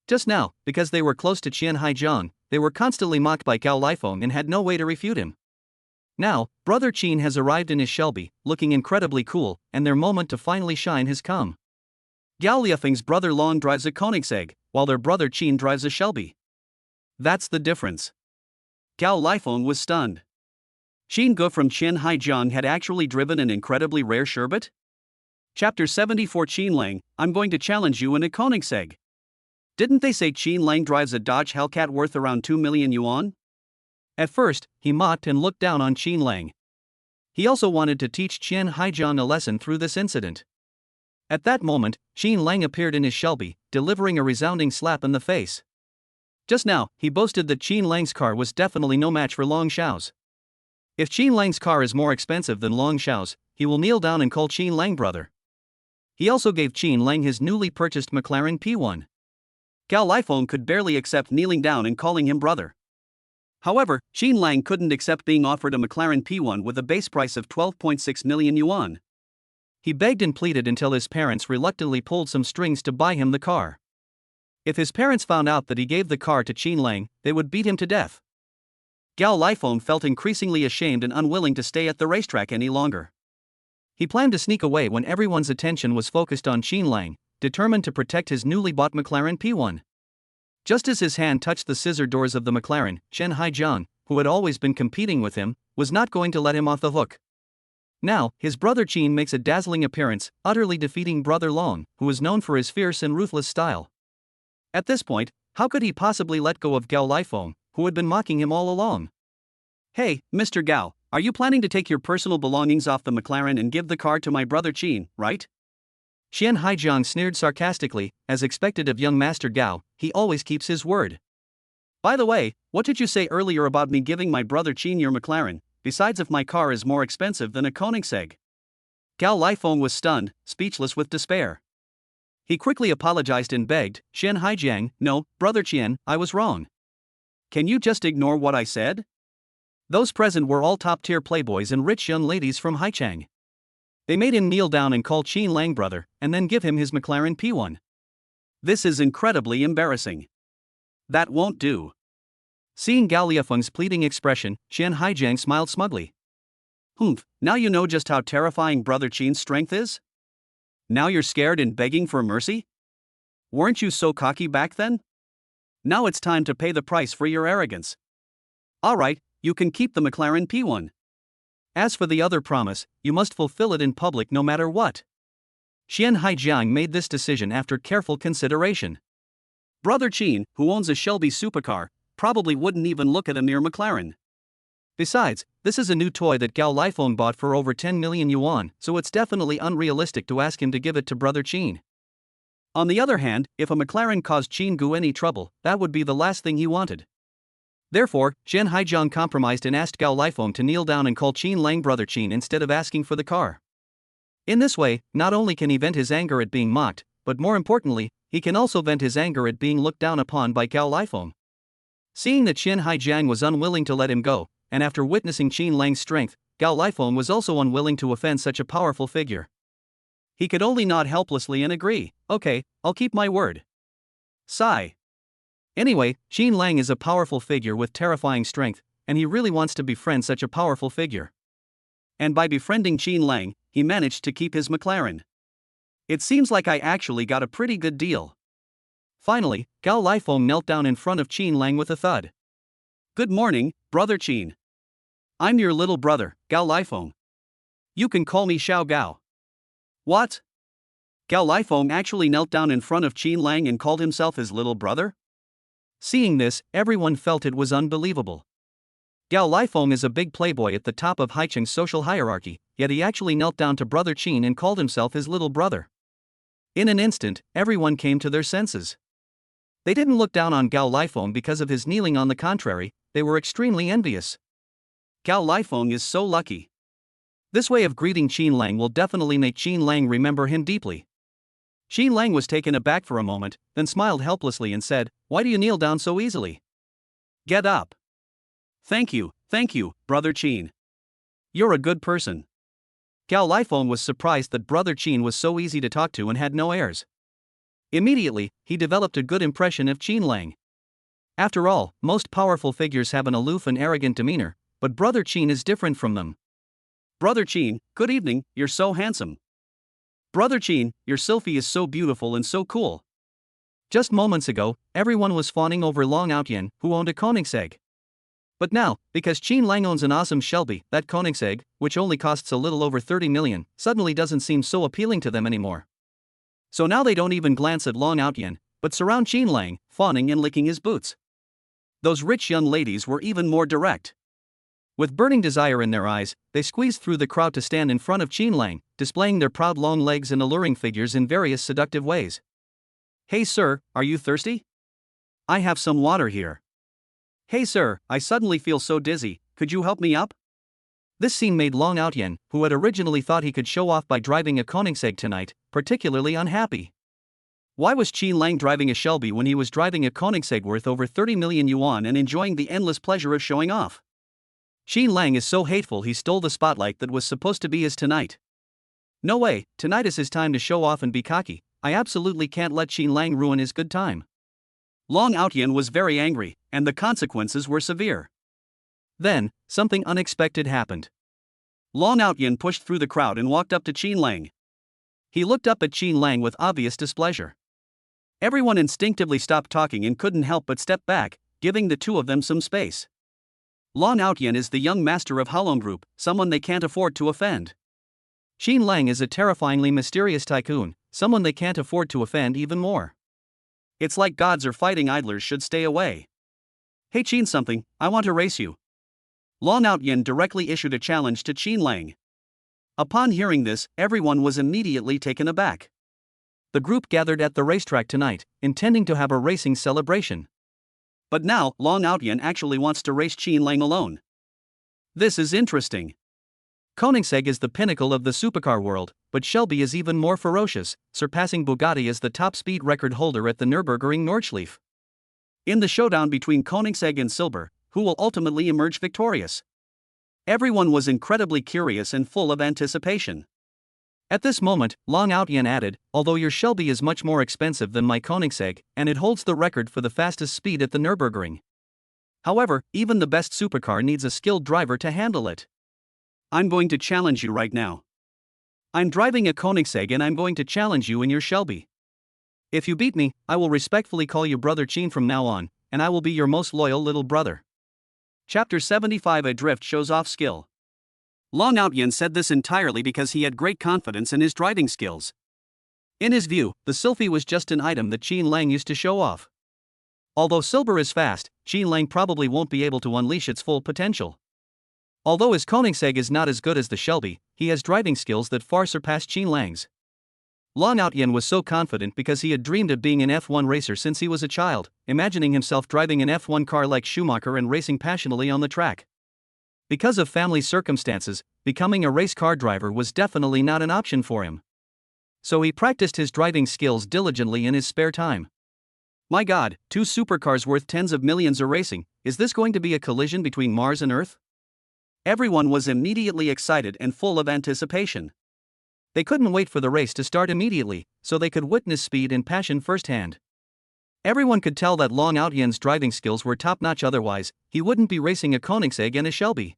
Just now, because they were close to Qian Haijiang, they were constantly mocked by Gao Lifeng and had no way to refute him. Now, Brother Qin has arrived in his Shelby, looking incredibly cool, and their moment to finally shine has come. Gao Lifeng's brother Long drives a Koenigsegg, while their brother Qin drives a Shelby. That's the difference. Gao Lifeng was stunned. Qin Ge from Qian Haijiang had actually driven an incredibly rare sherbet? Chapter 74 Qin Lang, I'm going to challenge you in a Koenigsegg. Didn't they say Qin Lang drives a Dodge Hellcat worth around 2 million yuan? At first, he mocked and looked down on Qin Lang. He also wanted to teach Qian Haijiang a lesson through this incident. At that moment, Qin Lang appeared in his Shelby, delivering a resounding slap in the face. Just now, he boasted that Qin Lang's car was definitely no match for Long Xiao's. If Qin Lang's car is more expensive than Long Xiao's, he will kneel down and call Qin Lang brother. He also gave Qin Lang his newly purchased McLaren P1. Gao Lifeng could barely accept kneeling down and calling him brother. However, Qin Lang couldn't accept being offered a McLaren P1 with a base price of 12.6 million yuan. He begged and pleaded until his parents reluctantly pulled some strings to buy him the car. If his parents found out that he gave the car to Qin Lang, they would beat him to death. Gao Lifeng felt increasingly ashamed and unwilling to stay at the racetrack any longer. He planned to sneak away when everyone's attention was focused on Qin Lang, determined to protect his newly bought McLaren P1. Just as his hand touched the scissor doors of the McLaren, Qian Haijiang, who had always been competing with him, was not going to let him off the hook. Now, his brother Qin makes a dazzling appearance, utterly defeating brother Long, who was known for his fierce and ruthless style. At this point, how could he possibly let go of Gao Lifeng, who had been mocking him all along? Hey, Mr. Gao, are you planning to take your personal belongings off the McLaren and give the car to my brother Qin, right? Qian Haijiang sneered sarcastically. As expected of young Master Gao, he always keeps his word. By the way, what did you say earlier about me giving my brother Qin your McLaren, besides if my car is more expensive than a Koenigsegg? Gao Lifeng was stunned, speechless with despair. He quickly apologized and begged, Qian Haijiang, no, brother Qian, I was wrong. Can you just ignore what I said? Those present were all top-tier playboys and rich young ladies from Haichang. They made him kneel down and call Qin Lang brother, and then give him his McLaren P1. This is incredibly embarrassing. That won't do. Seeing Gao Lifeng's pleading expression, Qian Haijiang smiled smugly. Humph, now you know just how terrifying brother Qin's strength is? Now you're scared and begging for mercy? Weren't you so cocky back then? Now it's time to pay the price for your arrogance. Alright, you can keep the McLaren P1. As for the other promise, you must fulfill it in public no matter what. Xian Haijiang made this decision after careful consideration. Brother Qin, who owns a Shelby supercar, probably wouldn't even look at a near McLaren. Besides, this is a new toy that Gao Lifeng bought for over 10 million yuan, so it's definitely unrealistic to ask him to give it to Brother Qin. On the other hand, if a McLaren caused Qin Gu any trouble, that would be the last thing he wanted. Therefore, Xian Haijiang compromised and asked Gao Lifeng to kneel down and call Qin Lang Brother Qin instead of asking for the car. In this way, not only can he vent his anger at being mocked, but more importantly, he can also vent his anger at being looked down upon by Gao Lifeng. Seeing that Xian Haijiang was unwilling to let him go, and after witnessing Qin Lang's strength, Gao Lifeng was also unwilling to offend such a powerful figure. He could only nod helplessly and agree, okay, I'll keep my word. Sigh. Anyway, Qin Lang is a powerful figure with terrifying strength, and he really wants to befriend such a powerful figure. And by befriending Qin Lang, he managed to keep his McLaren. It seems like I actually got a pretty good deal. Finally, Gao Lifeng knelt down in front of Qin Lang with a thud. Good morning, Brother Qin. I'm your little brother, Gao Lifeng. You can call me Xiao Gao. What? Gao Lifeng actually knelt down in front of Qin Lang and called himself his little brother? Seeing this, everyone felt it was unbelievable. Gao Lifeng is a big playboy at the top of Haicheng's social hierarchy, yet he actually knelt down to Brother Qin and called himself his little brother. In an instant, everyone came to their senses. They didn't look down on Gao Lifeng because of his kneeling, on the contrary, they were extremely envious. Gao Lifeng is so lucky. This way of greeting Qin Lang will definitely make Qin Lang remember him deeply. Qin Lang was taken aback for a moment, then smiled helplessly and said, "Why do you kneel down so easily? Get up." Thank you, Brother Qin. You're a good person. Gao Lifeng was surprised that Brother Qin was so easy to talk to and had no airs. Immediately, he developed a good impression of Qin Lang. After all, most powerful figures have an aloof and arrogant demeanor, but Brother Qin is different from them. Brother Qin, good evening, you're so handsome. Brother Qin, your Sylphie is so beautiful and so cool. Just moments ago, everyone was fawning over Long Outyen, who owned a Koenigsegg. But now, because Qin Lang owns an awesome Shelby, that Koenigsegg, which only costs a little over 30 million, suddenly doesn't seem so appealing to them anymore. So now they don't even glance at Long Outyen, but surround Qin Lang, fawning and licking his boots. Those rich young ladies were even more direct. With burning desire in their eyes, they squeezed through the crowd to stand in front of Qin Lang, displaying their proud long legs and alluring figures in various seductive ways. Hey sir, are you thirsty? I have some water here. Hey sir, I suddenly feel so dizzy, could you help me up? This scene made Long Outyen, who had originally thought he could show off by driving a Koenigsegg tonight, particularly unhappy. Why was Qin Lang driving a Shelby when he was driving a Koenigsegg worth over 30 million yuan and enjoying the endless pleasure of showing off? Qin Lang is so hateful he stole the spotlight that was supposed to be his tonight. No way, tonight is his time to show off and be cocky. I absolutely can't let Qin Lang ruin his good time. Long Outyen was very angry, and the consequences were severe. Then, something unexpected happened. Long Outyen pushed through the crowd and walked up to Qin Lang. He looked up at Qin Lang with obvious displeasure. Everyone instinctively stopped talking and couldn't help but step back, giving the two of them some space. Long Outyen is the young master of Halong Group, someone they can't afford to offend. Qin Lang is a terrifyingly mysterious tycoon, someone they can't afford to offend even more. It's like gods or fighting idlers should stay away. Hey Qin something, I want to race you. Long Outyen directly issued a challenge to Qin Lang. Upon hearing this, everyone was immediately taken aback. The group gathered at the racetrack tonight, intending to have a racing celebration. But now, Long Outyen actually wants to race Qin Lang alone. This is interesting. Koenigsegg is the pinnacle of the supercar world, but Shelby is even more ferocious, surpassing Bugatti as the top speed record holder at the Nürburgring Nordschleife. In the showdown between Koenigsegg and Silber, who will ultimately emerge victorious? Everyone was incredibly curious and full of anticipation. At this moment, Long Outyen added, although your Shelby is much more expensive than my Koenigsegg, and it holds the record for the fastest speed at the Nürburgring. However, even the best supercar needs a skilled driver to handle it. I'm going to challenge you right now. I'm driving a Koenigsegg and I'm going to challenge you in your Shelby. If you beat me, I will respectfully call you Brother Qin from now on, and I will be your most loyal little brother. Chapter 75. A drift shows off skill. Long Outyen said this entirely because he had great confidence in his driving skills. In his view, the Sylphy was just an item that Qin Lang used to show off. Although Silber is fast, Qin Lang probably won't be able to unleash its full potential. Although his Koenigsegg is not as good as the Shelby, he has driving skills that far surpass Qin Lang's. Long Outyen was so confident because he had dreamed of being an F1 racer since he was a child, imagining himself driving an F1 car like Schumacher and racing passionately on the track. Because of family circumstances, becoming a race car driver was definitely not an option for him. So he practiced his driving skills diligently in his spare time. My God, two supercars worth tens of millions are racing. Is this going to be a collision between Mars and Earth? Everyone was immediately excited and full of anticipation. They couldn't wait for the race to start immediately, so they could witness speed and passion firsthand. Everyone could tell that Long Outyen's driving skills were top-notch, otherwise, he wouldn't be racing a Koenigsegg and a Shelby.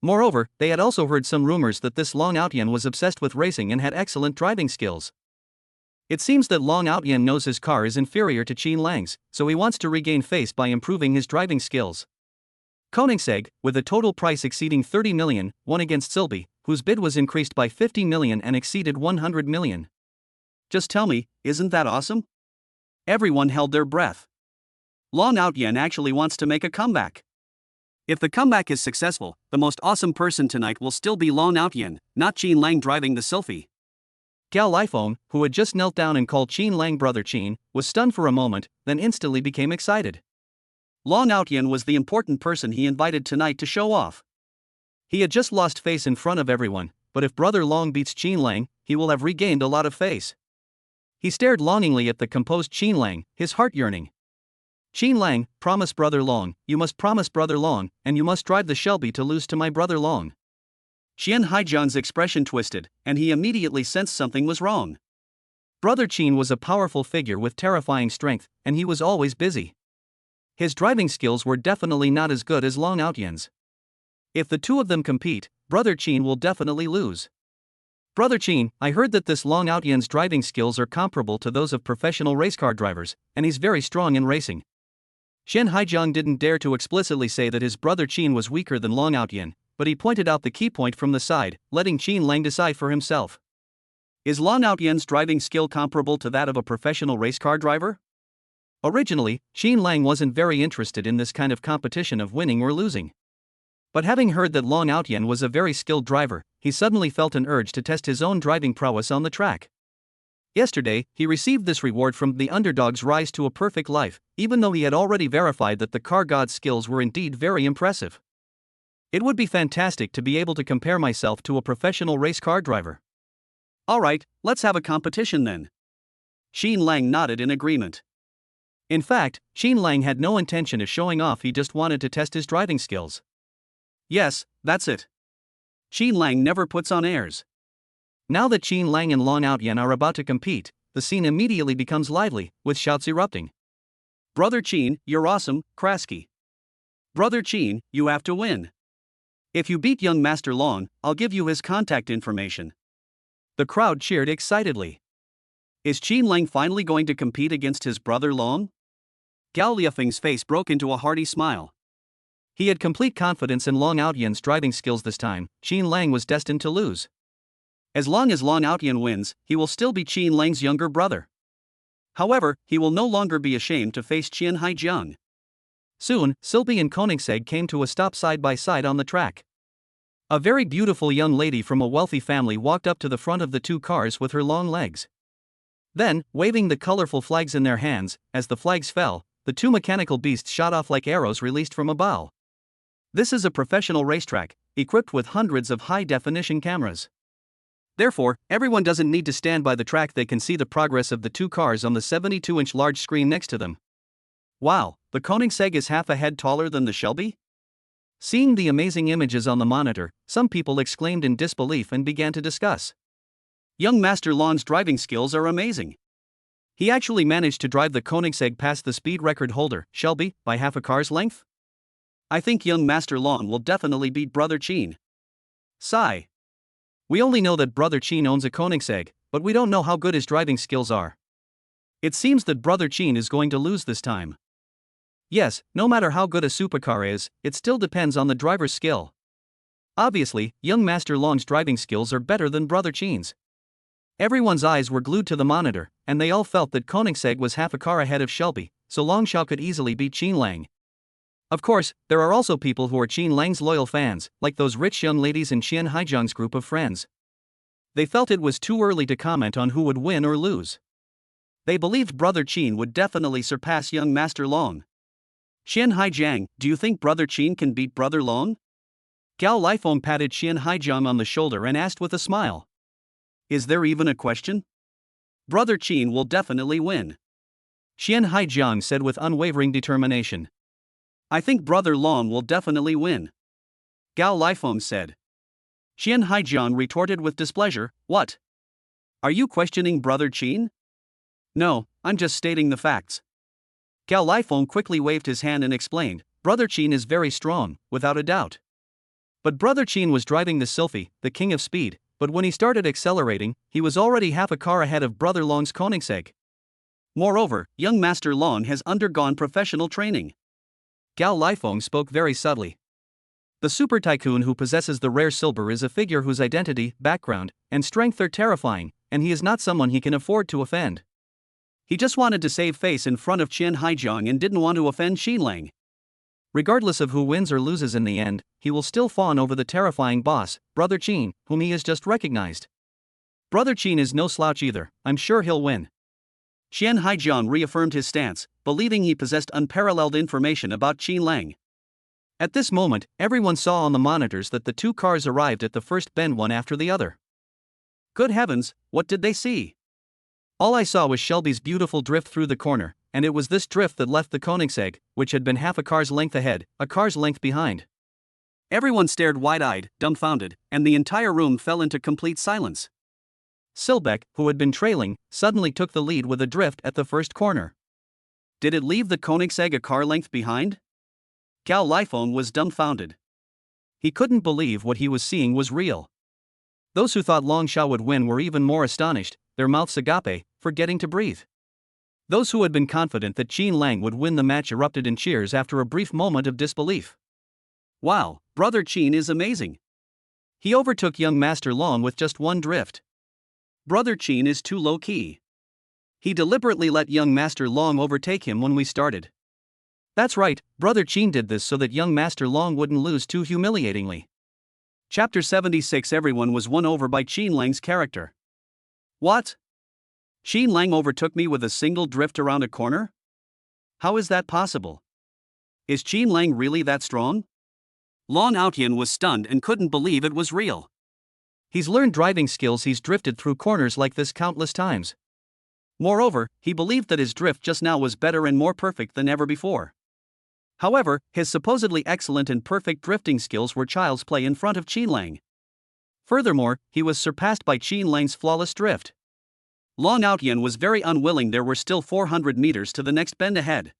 Moreover, they had also heard some rumors that this Long Outyen was obsessed with racing and had excellent driving skills. It seems that Long Outyen knows his car is inferior to Qin Lang's, so he wants to regain face by improving his driving skills. Koenigsegg, with a total price exceeding 30 million, won against Sylby, whose bid was increased by 50 million and exceeded 100 million. Just tell me, isn't that awesome? Everyone held their breath. Long Outyen actually wants to make a comeback. If the comeback is successful, the most awesome person tonight will still be Long Outyen, not Qin Lang driving the Sylphy. Gao Lifeng, who had just knelt down and called Qin Lang brother Qin, was stunned for a moment, then instantly became excited. Long Outyen was the important person he invited tonight to show off. He had just lost face in front of everyone, but if brother Long beats Qin Lang, he will have regained a lot of face. He stared longingly at the composed Qin Lang, his heart yearning. Qin Lang, promise brother Long, you must promise brother Long, and you must drive the Shelby to lose to my brother Long. Qian Haijian's expression twisted, and he immediately sensed something was wrong. Brother Qin was a powerful figure with terrifying strength, and he was always busy. His driving skills were definitely not as good as Long Outyen's. If the two of them compete, brother Qin will definitely lose. Brother Qin, I heard that this Long Outyen's driving skills are comparable to those of professional race car drivers, and he's very strong in racing. Qian Haijiang didn't dare to explicitly say that his brother Qin was weaker than Long Outyen, but he pointed out the key point from the side, letting Qin Lang decide for himself. Is Long Outyen's driving skill comparable to that of a professional race car driver? Originally, Qin Lang wasn't very interested in this kind of competition of winning or losing. But having heard that Long Outyen was a very skilled driver, he suddenly felt an urge to test his own driving prowess on the track. Yesterday, he received this reward from the underdog's rise to a perfect life, even though he had already verified that the car god's skills were indeed very impressive. It would be fantastic to be able to compare myself to a professional race car driver. Alright, let's have a competition then. Qin Lang nodded in agreement. In fact, Qin Lang had no intention of showing off, he just wanted to test his driving skills. Yes, that's it. Qin Lang never puts on airs. Now that Qin Lang and Long Outyen are about to compete, the scene immediately becomes lively, with shouts erupting. Brother Qin, you're awesome, Krasky. Brother Qin, you have to win. If you beat young Master Long, I'll give you his contact information. The crowd cheered excitedly. Is Qin Lang finally going to compete against his brother Long? Gao Lifeng's face broke into a hearty smile. He had complete confidence in Long Outyen's driving skills this time. Qin Lang was destined to lose. As long as Long Outyen wins, he will still be Qin Lang's younger brother. However, he will no longer be ashamed to face Qian Haijiang. Soon, Sylby and Koenigsegg came to a stop side by side on the track. A very beautiful young lady from a wealthy family walked up to the front of the two cars with her long legs. Then, waving the colorful flags in their hands, as the flags fell, the two mechanical beasts shot off like arrows released from a bow. This is a professional racetrack, equipped with hundreds of high-definition cameras. Therefore, everyone doesn't need to stand by the track, they can see the progress of the two cars on the 72-inch large screen next to them. Wow, the Koenigsegg is half a head taller than the Shelby? Seeing the amazing images on the monitor, some people exclaimed in disbelief and began to discuss. Young Master Long's driving skills are amazing. He actually managed to drive the Koenigsegg past the speed record holder, Shelby, by half a car's length? I think young Master Long will definitely beat Brother Qin. Sigh. We only know that Brother Qin owns a Koenigsegg, but we don't know how good his driving skills are. It seems that Brother Qin is going to lose this time. Yes, no matter how good a supercar is, it still depends on the driver's skill. Obviously, young Master Long's driving skills are better than Brother Qin's. Everyone's eyes were glued to the monitor, and they all felt that Koenigsegg was half a car ahead of Shelby, so Long Xiao could easily beat Qin Lang. Of course, there are also people who are Qin Lang's loyal fans, like those rich young ladies in Qian Haijiang's group of friends. They felt it was too early to comment on who would win or lose. They believed Brother Qin would definitely surpass young Master Long. Qian Haijiang, do you think Brother Qin can beat Brother Long? Gao Lifeng patted Qian Haijiang on the shoulder and asked with a smile. Is there even a question? Brother Qin will definitely win. Qian Haijiang said with unwavering determination. I think Brother Long will definitely win. Gao Lifeng said. Qian Haijiang retorted with displeasure, what? Are you questioning Brother Qin? No, I'm just stating the facts. Gao Lifeng quickly waved his hand and explained, Brother Qin is very strong, without a doubt. But Brother Qin was driving the Sylphy, the king of speed, but when he started accelerating, he was already half a car ahead of Brother Long's Koenigsegg. Moreover, young Master Long has undergone professional training. Gao Lifeng spoke very subtly. The super tycoon who possesses the rare silver is a figure whose identity, background, and strength are terrifying, and he is not someone he can afford to offend. He just wanted to save face in front of Qian Haijiang and didn't want to offend Qin Lang. Regardless of who wins or loses in the end, he will still fawn over the terrifying boss, Brother Qin, whom he has just recognized. Brother Qin is no slouch either, I'm sure he'll win. Qian Haijiang reaffirmed his stance, believing he possessed unparalleled information about Qin Lang. At this moment, everyone saw on the monitors that the two cars arrived at the first bend one after the other. Good heavens, what did they see? All I saw was Shelby's beautiful drift through the corner, and it was this drift that left the Koenigsegg, which had been half a car's length ahead, a car's length behind. Everyone stared wide-eyed, dumbfounded, and the entire room fell into complete silence. Silbeck, who had been trailing, suddenly took the lead with a drift at the first corner. Did it leave the Koenigsegg a car length behind? Gao Lifeng was dumbfounded. He couldn't believe what he was seeing was real. Those who thought Long Xiao would win were even more astonished, their mouths agape, forgetting to breathe. Those who had been confident that Qin Lang would win the match erupted in cheers after a brief moment of disbelief. Wow, Brother Qin is amazing. He overtook young Master Long with just one drift. Brother Qin is too low-key. He deliberately let young Master Long overtake him when we started. That's right, Brother Qin did this so that young Master Long wouldn't lose too humiliatingly. Chapter 76. Everyone was won over by Qin Lang's character. What? Qin Lang overtook me with a single drift around a corner? How is that possible? Is Qin Lang really that strong? Long Aotian was stunned and couldn't believe it was real. He's learned driving skills, he's drifted through corners like this countless times. Moreover, he believed that his drift just now was better and more perfect than ever before. However, his supposedly excellent and perfect drifting skills were child's play in front of Qin Lang. Furthermore, he was surpassed by Qin Lang's flawless drift. Long Aotian was very unwilling. There were still 400 meters to the next bend ahead.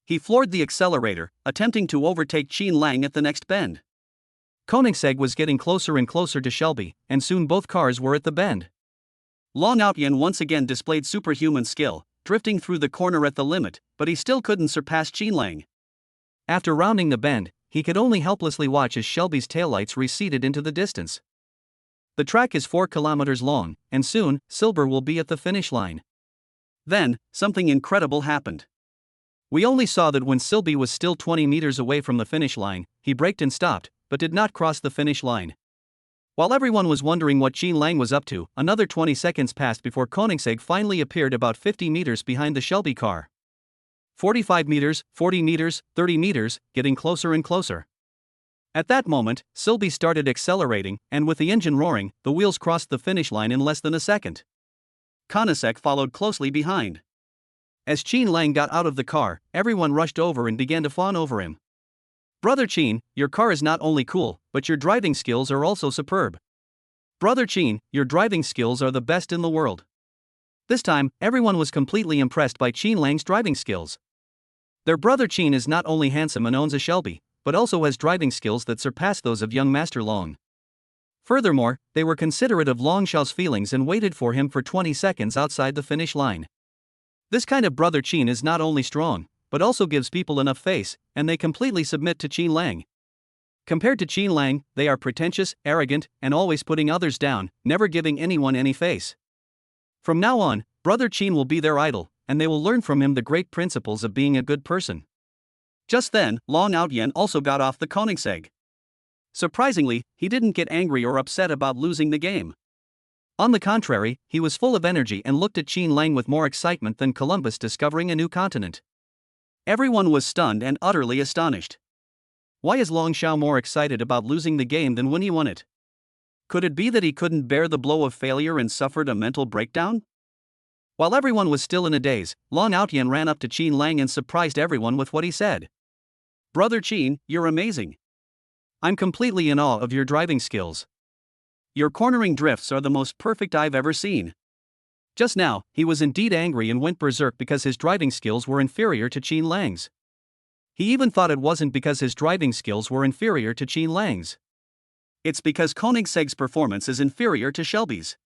He floored the accelerator, attempting to overtake Qin Lang at the next bend. Koenigsegg was getting closer and closer to Shelby, and soon both cars were at the bend. Long Aotian once again displayed superhuman skill, drifting through the corner at the limit, but he still couldn't surpass Qin Lang. After rounding the bend, he could only helplessly watch as Shelby's taillights receded into the distance. The track is 4 kilometers long, and soon, Silber will be at the finish line. Then, something incredible happened. We only saw that when Silby was still 20 meters away from the finish line, he braked and stopped, but did not cross the finish line. While everyone was wondering what Qin Lang was up to, another 20 seconds passed before Koenigsegg finally appeared about 50 meters behind the Shelby car. 45 meters, 40 meters, 30 meters, getting closer and closer. At that moment, Silby started accelerating, and with the engine roaring, the wheels crossed the finish line in less than a second. Koenigsegg followed closely behind. As Qin Lang got out of the car, everyone rushed over and began to fawn over him. Brother Qin, your car is not only cool, but your driving skills are also superb. Brother Qin, your driving skills are the best in the world. This time, everyone was completely impressed by Qin Lang's driving skills. Their brother Qin is not only handsome and owns a Shelby, but also has driving skills that surpass those of young Master Long. Furthermore, they were considerate of Long Xiao's feelings and waited for him for 20 seconds outside the finish line. This kind of brother Qin is not only strong, but also gives people enough face, and they completely submit to Qin Lang. Compared to Qin Lang, they are pretentious, arrogant, and always putting others down, never giving anyone any face. From now on, Brother Qin will be their idol, and they will learn from him the great principles of being a good person. Just then, Long Outyen also got off the Koenigsegg. Surprisingly, he didn't get angry or upset about losing the game. On the contrary, he was full of energy and looked at Qin Lang with more excitement than Columbus discovering a new continent. Everyone was stunned and utterly astonished. Why is Long Xiao more excited about losing the game than when he won it? Could it be that he couldn't bear the blow of failure and suffered a mental breakdown? While everyone was still in a daze, Long Outyen ran up to Qin Lang and surprised everyone with what he said. Brother Qin, you're amazing. I'm completely in awe of your driving skills. Your cornering drifts are the most perfect I've ever seen. Just now, he was indeed angry and went berserk because his driving skills were inferior to Qin Lang's. He even thought it wasn't because his driving skills were inferior to Qin Lang's. It's because Koenigsegg's performance is inferior to Shelby's.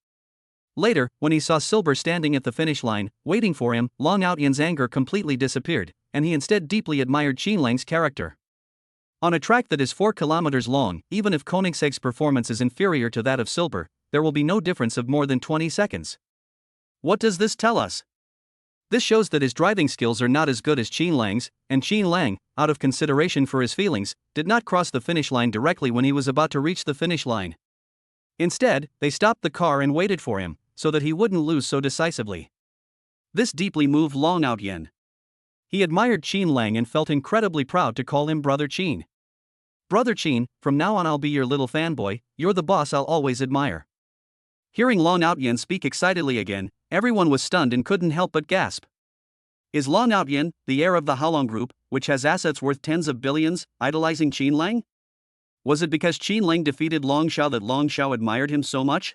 Later, when he saw Silber standing at the finish line, waiting for him, Long Outyen's anger completely disappeared, and he instead deeply admired Qin Lang's character. On a track that is 4 kilometers long, even if Koenigsegg's performance is inferior to that of Silber, there will be no difference of more than 20 seconds. What does this tell us? This shows that his driving skills are not as good as Qin Lang's, and Qin Lang, out of consideration for his feelings, did not cross the finish line directly when he was about to reach the finish line. Instead, they stopped the car and waited for him, so that he wouldn't lose so decisively. This deeply moved Long Outyen. He admired Qin Lang and felt incredibly proud to call him Brother Qin. Brother Qin, from now on I'll be your little fanboy, you're the boss I'll always admire. Hearing Long Outyen speak excitedly again, everyone was stunned and couldn't help but gasp. Is Long Outyen, the heir of the Halong Group, which has assets worth tens of billions, idolizing Qin Lang? Was it because Qin Lang defeated Long Xiao that Long Xiao admired him so much?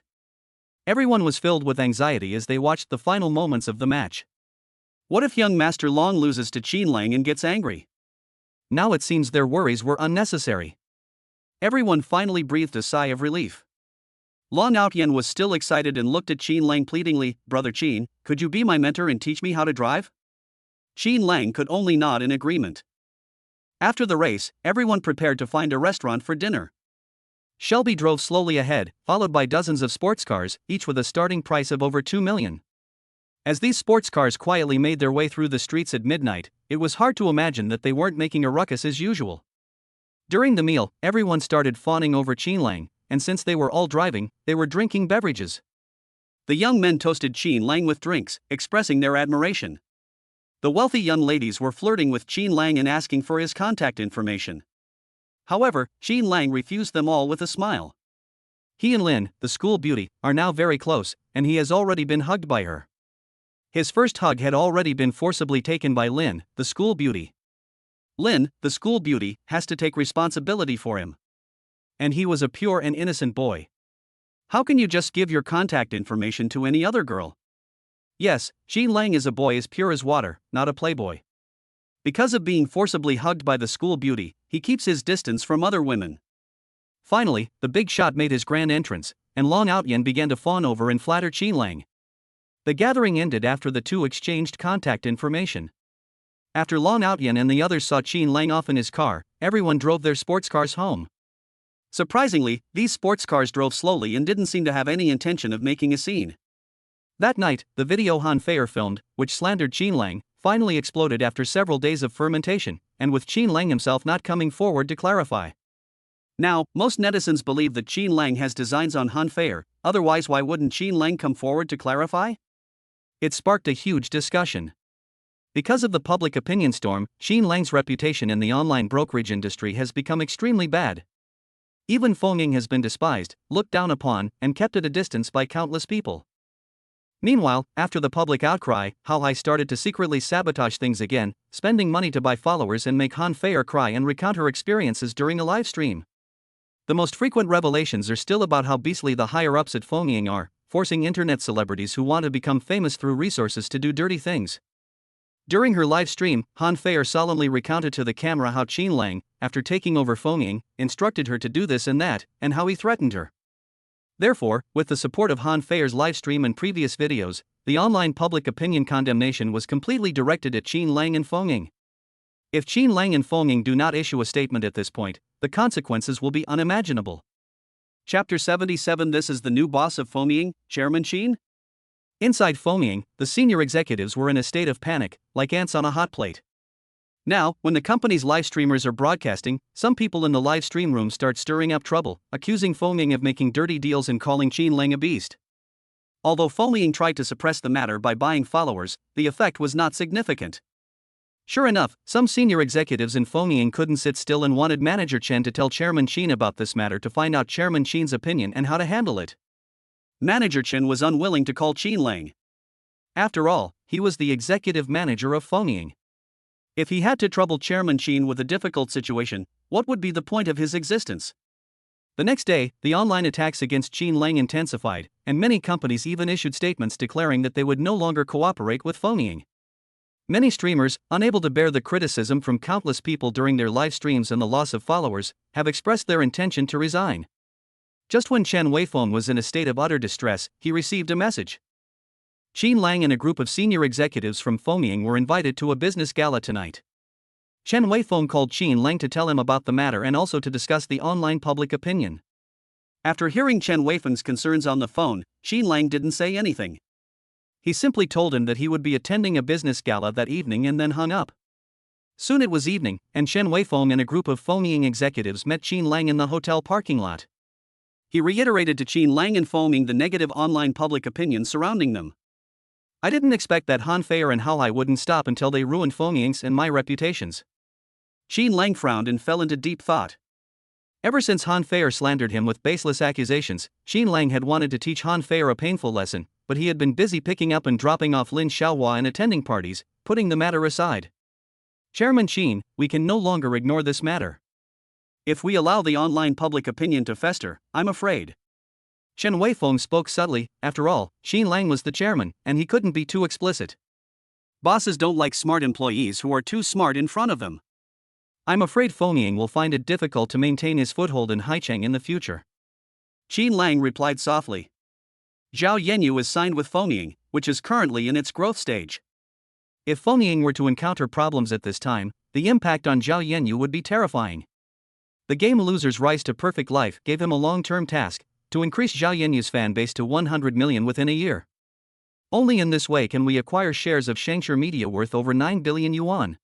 Everyone was filled with anxiety as they watched the final moments of the match. What if young Master Long loses to Qin Lang and gets angry? Now it seems their worries were unnecessary. Everyone finally breathed a sigh of relief. Long Outyen was still excited and looked at Qin Lang pleadingly. Brother Qin, could you be my mentor and teach me how to drive? Qin Lang could only nod in agreement. After the race, everyone prepared to find a restaurant for dinner. Shelby drove slowly ahead, followed by dozens of sports cars, each with a starting price of over 2 million. As these sports cars quietly made their way through the streets at midnight, it was hard to imagine that they weren't making a ruckus as usual. During the meal, everyone started fawning over Qin Lang, and since they were all driving, they were drinking beverages. The young men toasted Qin Lang with drinks, expressing their admiration. The wealthy young ladies were flirting with Qin Lang and asking for his contact information. However, Qin Lang refused them all with a smile. He and Lin, the school beauty, are now very close, and he has already been hugged by her. His first hug had already been forcibly taken by Lin, the school beauty. Lin, the school beauty, has to take responsibility for him. And he was a pure and innocent boy. How can you just give your contact information to any other girl? Yes, Qin Lang is a boy as pure as water, not a playboy. Because of being forcibly hugged by the school beauty, he keeps his distance from other women. Finally, the big shot made his grand entrance, and Long Outyen began to fawn over and flatter Qin Lang. The gathering ended after the two exchanged contact information. After Long Outyen and the others saw Qin Lang off in his car, everyone drove their sports cars home. Surprisingly, these sports cars drove slowly and didn't seem to have any intention of making a scene. That night, the video Han Feier filmed, which slandered Qin Lang, finally exploded after several days of fermentation, and with Qin Lang himself not coming forward to clarify. Now, most netizens believe that Qin Lang has designs on Han Feier, otherwise why wouldn't Qin Lang come forward to clarify? It sparked a huge discussion. Because of the public opinion storm, Qin Lang's reputation in the online brokerage industry has become extremely bad. Even Feng has been despised, looked down upon, and kept at a distance by countless people. Meanwhile, after the public outcry, Hao Hai started to secretly sabotage things again, spending money to buy followers and make Han Feier cry and recount her experiences during a live stream. The most frequent revelations are still about how beastly the higher-ups at Feng are, forcing internet celebrities who want to become famous through resources to do dirty things. During her live stream, Han Feier solemnly recounted to the camera how Qin Lang, after taking over Feng, instructed her to do this and that, and how he threatened her. Therefore, with the support of Han Feier's live stream and previous videos, the online public opinion condemnation was completely directed at Qin Lang and Feng. If Qin Lang and Feng do not issue a statement at this point, the consequences will be unimaginable. Chapter 77. This is the new boss of Feng, Chairman Qin? Inside Foamying, the senior executives were in a state of panic, like ants on a hot plate. Now, when the company's live streamers are broadcasting, some people in the live stream room start stirring up trouble, accusing Foamying of making dirty deals and calling Qin Lang a beast. Although Foamying tried to suppress the matter by buying followers, the effect was not significant. Sure enough, some senior executives in Foamying couldn't sit still and wanted Manager Chen to tell Chairman Qin about this matter to find out Chairman Qin's opinion and how to handle it. Manager Chen was unwilling to call Qin Lang. After all, he was the executive manager of Foamying. If he had to trouble Chairman Qin with a difficult situation, what would be the point of his existence? The next day, the online attacks against Qin Lang intensified, and many companies even issued statements declaring that they would no longer cooperate with Foamying. Many streamers, unable to bear the criticism from countless people during their live streams and the loss of followers, have expressed their intention to resign. Just when Chen Weifeng was in a state of utter distress, he received a message. Qin Lang and a group of senior executives from Foamying were invited to a business gala tonight. Chen Weifeng called Qin Lang to tell him about the matter and also to discuss the online public opinion. After hearing Chen Weifeng's concerns on the phone, Qin Lang didn't say anything. He simply told him that he would be attending a business gala that evening and then hung up. Soon it was evening, and Chen Weifeng and a group of Foamying executives met Qin Lang in the hotel parking lot. He reiterated to Qin Lang and Foamying the negative online public opinion surrounding them. I didn't expect that Han Feier and Hao Hai wouldn't stop until they ruined Foamying's and my reputations. Qin Lang frowned and fell into deep thought. Ever since Han Feier slandered him with baseless accusations, Qin Lang had wanted to teach Han Feier a painful lesson, but he had been busy picking up and dropping off Lin Xiaohua and attending parties, putting the matter aside. Chairman Qin, we can no longer ignore this matter. If we allow the online public opinion to fester, I'm afraid. Chen Weifeng spoke subtly. After all, Qin Lang was the chairman, and he couldn't be too explicit. Bosses don't like smart employees who are too smart in front of them. I'm afraid Foamying will find it difficult to maintain his foothold in Haicheng in the future. Qin Lang replied softly. Zhao Yanyu is signed with Foamying, which is currently in its growth stage. If Foamying were to encounter problems at this time, the impact on Zhao Yanyu would be terrifying. The game Loser's Rise to Perfect Life gave him a long-term task, to increase Zhao Yanyu's fan base to 100 million within a year. Only in this way can we acquire shares of Shangshur Media worth over 9 billion yuan.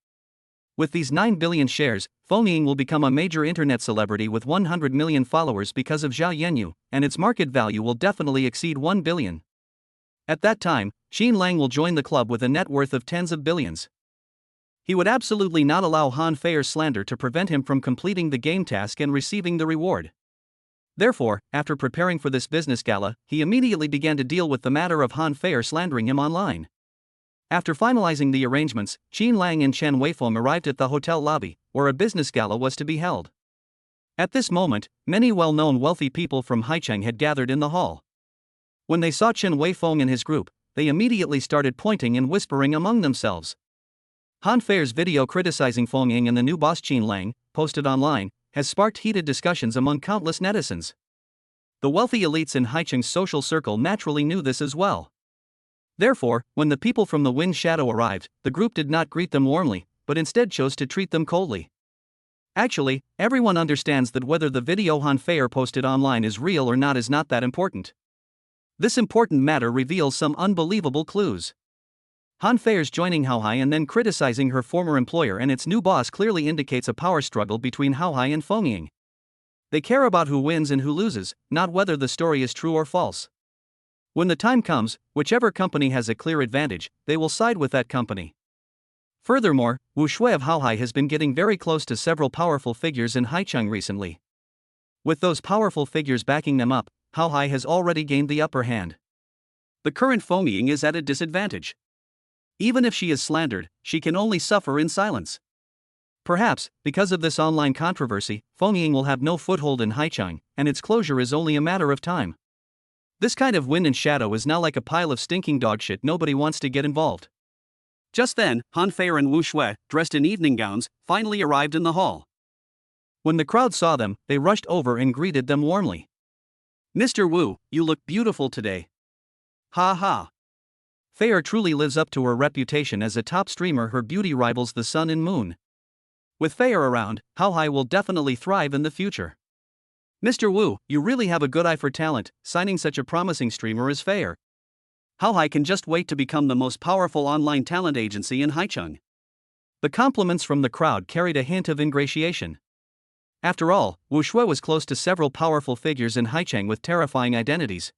With these 9 billion shares, Foamying will become a major internet celebrity with 100 million followers because of Zhao Yanyu, and its market value will definitely exceed 1 billion. At that time, Qin Lang will join the club with a net worth of tens of billions. He would absolutely not allow Han Feier's slander to prevent him from completing the game task and receiving the reward. Therefore, after preparing for this business gala, he immediately began to deal with the matter of Han Feier slandering him online. After finalizing the arrangements, Qin Lang and Chen Weifeng arrived at the hotel lobby, where a business gala was to be held. At this moment, many well-known wealthy people from Haicheng had gathered in the hall. When they saw Chen Weifeng and his group, they immediately started pointing and whispering among themselves. Han Feier's video criticizing Foamying and the new boss Qin Lang, posted online, has sparked heated discussions among countless netizens. The wealthy elites in Haicheng's social circle naturally knew this as well. Therefore, when the people from the Wind Shadow arrived, the group did not greet them warmly, but instead chose to treat them coldly. Actually, everyone understands that whether the video Han Feier posted online is real or not is not that important. This important matter reveals some unbelievable clues. Han Feier's joining Hao Hai and then criticizing her former employer and its new boss clearly indicates a power struggle between Hao Hai and Foamying. They care about who wins and who loses, not whether the story is true or false. When the time comes, whichever company has a clear advantage, they will side with that company. Furthermore, Wu Shui of Hao Hai has been getting very close to several powerful figures in Haicheng recently. With those powerful figures backing them up, Hao Hai has already gained the upper hand. The current Foamying is at a disadvantage. Even if she is slandered, she can only suffer in silence. Perhaps, because of this online controversy, Foamying will have no foothold in Haicheng, and its closure is only a matter of time. This kind of wind and shadow is now like a pile of stinking dog shit. Nobody wants to get involved. Just then, Han Feier and Wu Shui, dressed in evening gowns, finally arrived in the hall. When the crowd saw them, they rushed over and greeted them warmly. Mr. Wu, you look beautiful today. Ha ha. Feier truly lives up to her reputation as a top streamer. Her beauty rivals the sun and moon. With Feier around, Hao Hai will definitely thrive in the future. Mr. Wu, you really have a good eye for talent, signing such a promising streamer as Feier. Haohai can just wait to become the most powerful online talent agency in Haicheng. The compliments from the crowd carried a hint of ingratiation. After all, Wu Shui was close to several powerful figures in Haicheng with terrifying identities.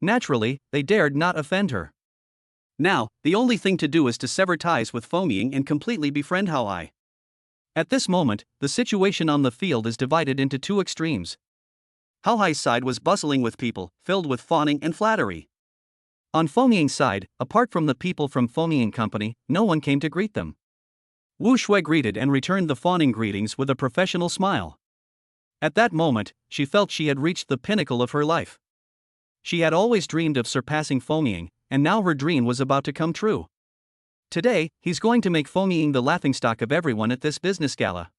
Naturally, they dared not offend her. Now, the only thing to do is to sever ties with Fomying and completely befriend Haohai. At this moment, the situation on the field is divided into two extremes. Haohai's side was bustling with people, filled with fawning and flattery. On Fomying's side, apart from the people from Fomying Company, no one came to greet them. Wu Shui greeted and returned the fawning greetings with a professional smile. At that moment, she felt she had reached the pinnacle of her life. She had always dreamed of surpassing Fomying, and now her dream was about to come true. Today, he's going to make Fomying the laughingstock of everyone at this business gala.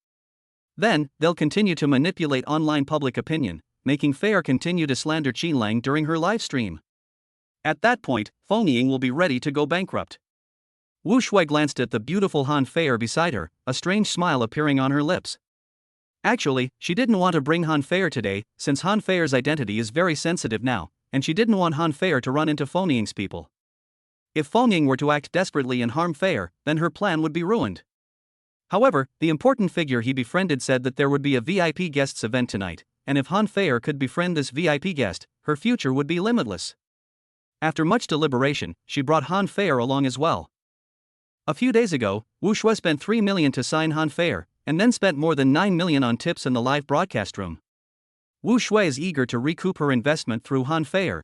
Then, they'll continue to manipulate online public opinion, making Fair continue to slander Qin Lang during her live stream. At that point, Fomying will be ready to go bankrupt. Wu Shui glanced at the beautiful Han Fair beside her, a strange smile appearing on her lips. Actually, she didn't want to bring Han Fair today, since Han Fair's identity is very sensitive now, and she didn't want Han Fair to run into Fomying's people. If Fomying were to act desperately and harm Fair, then her plan would be ruined. However, the important figure he befriended said that there would be a VIP guests event tonight, and if Han Fair could befriend this VIP guest, her future would be limitless. After much deliberation, she brought Han Fair along as well. A few days ago, Wu Shui spent 3 million to sign Han Fair, and then spent more than 9 million on tips in the live broadcast room. Wu Shui is eager to recoup her investment through Han Fair.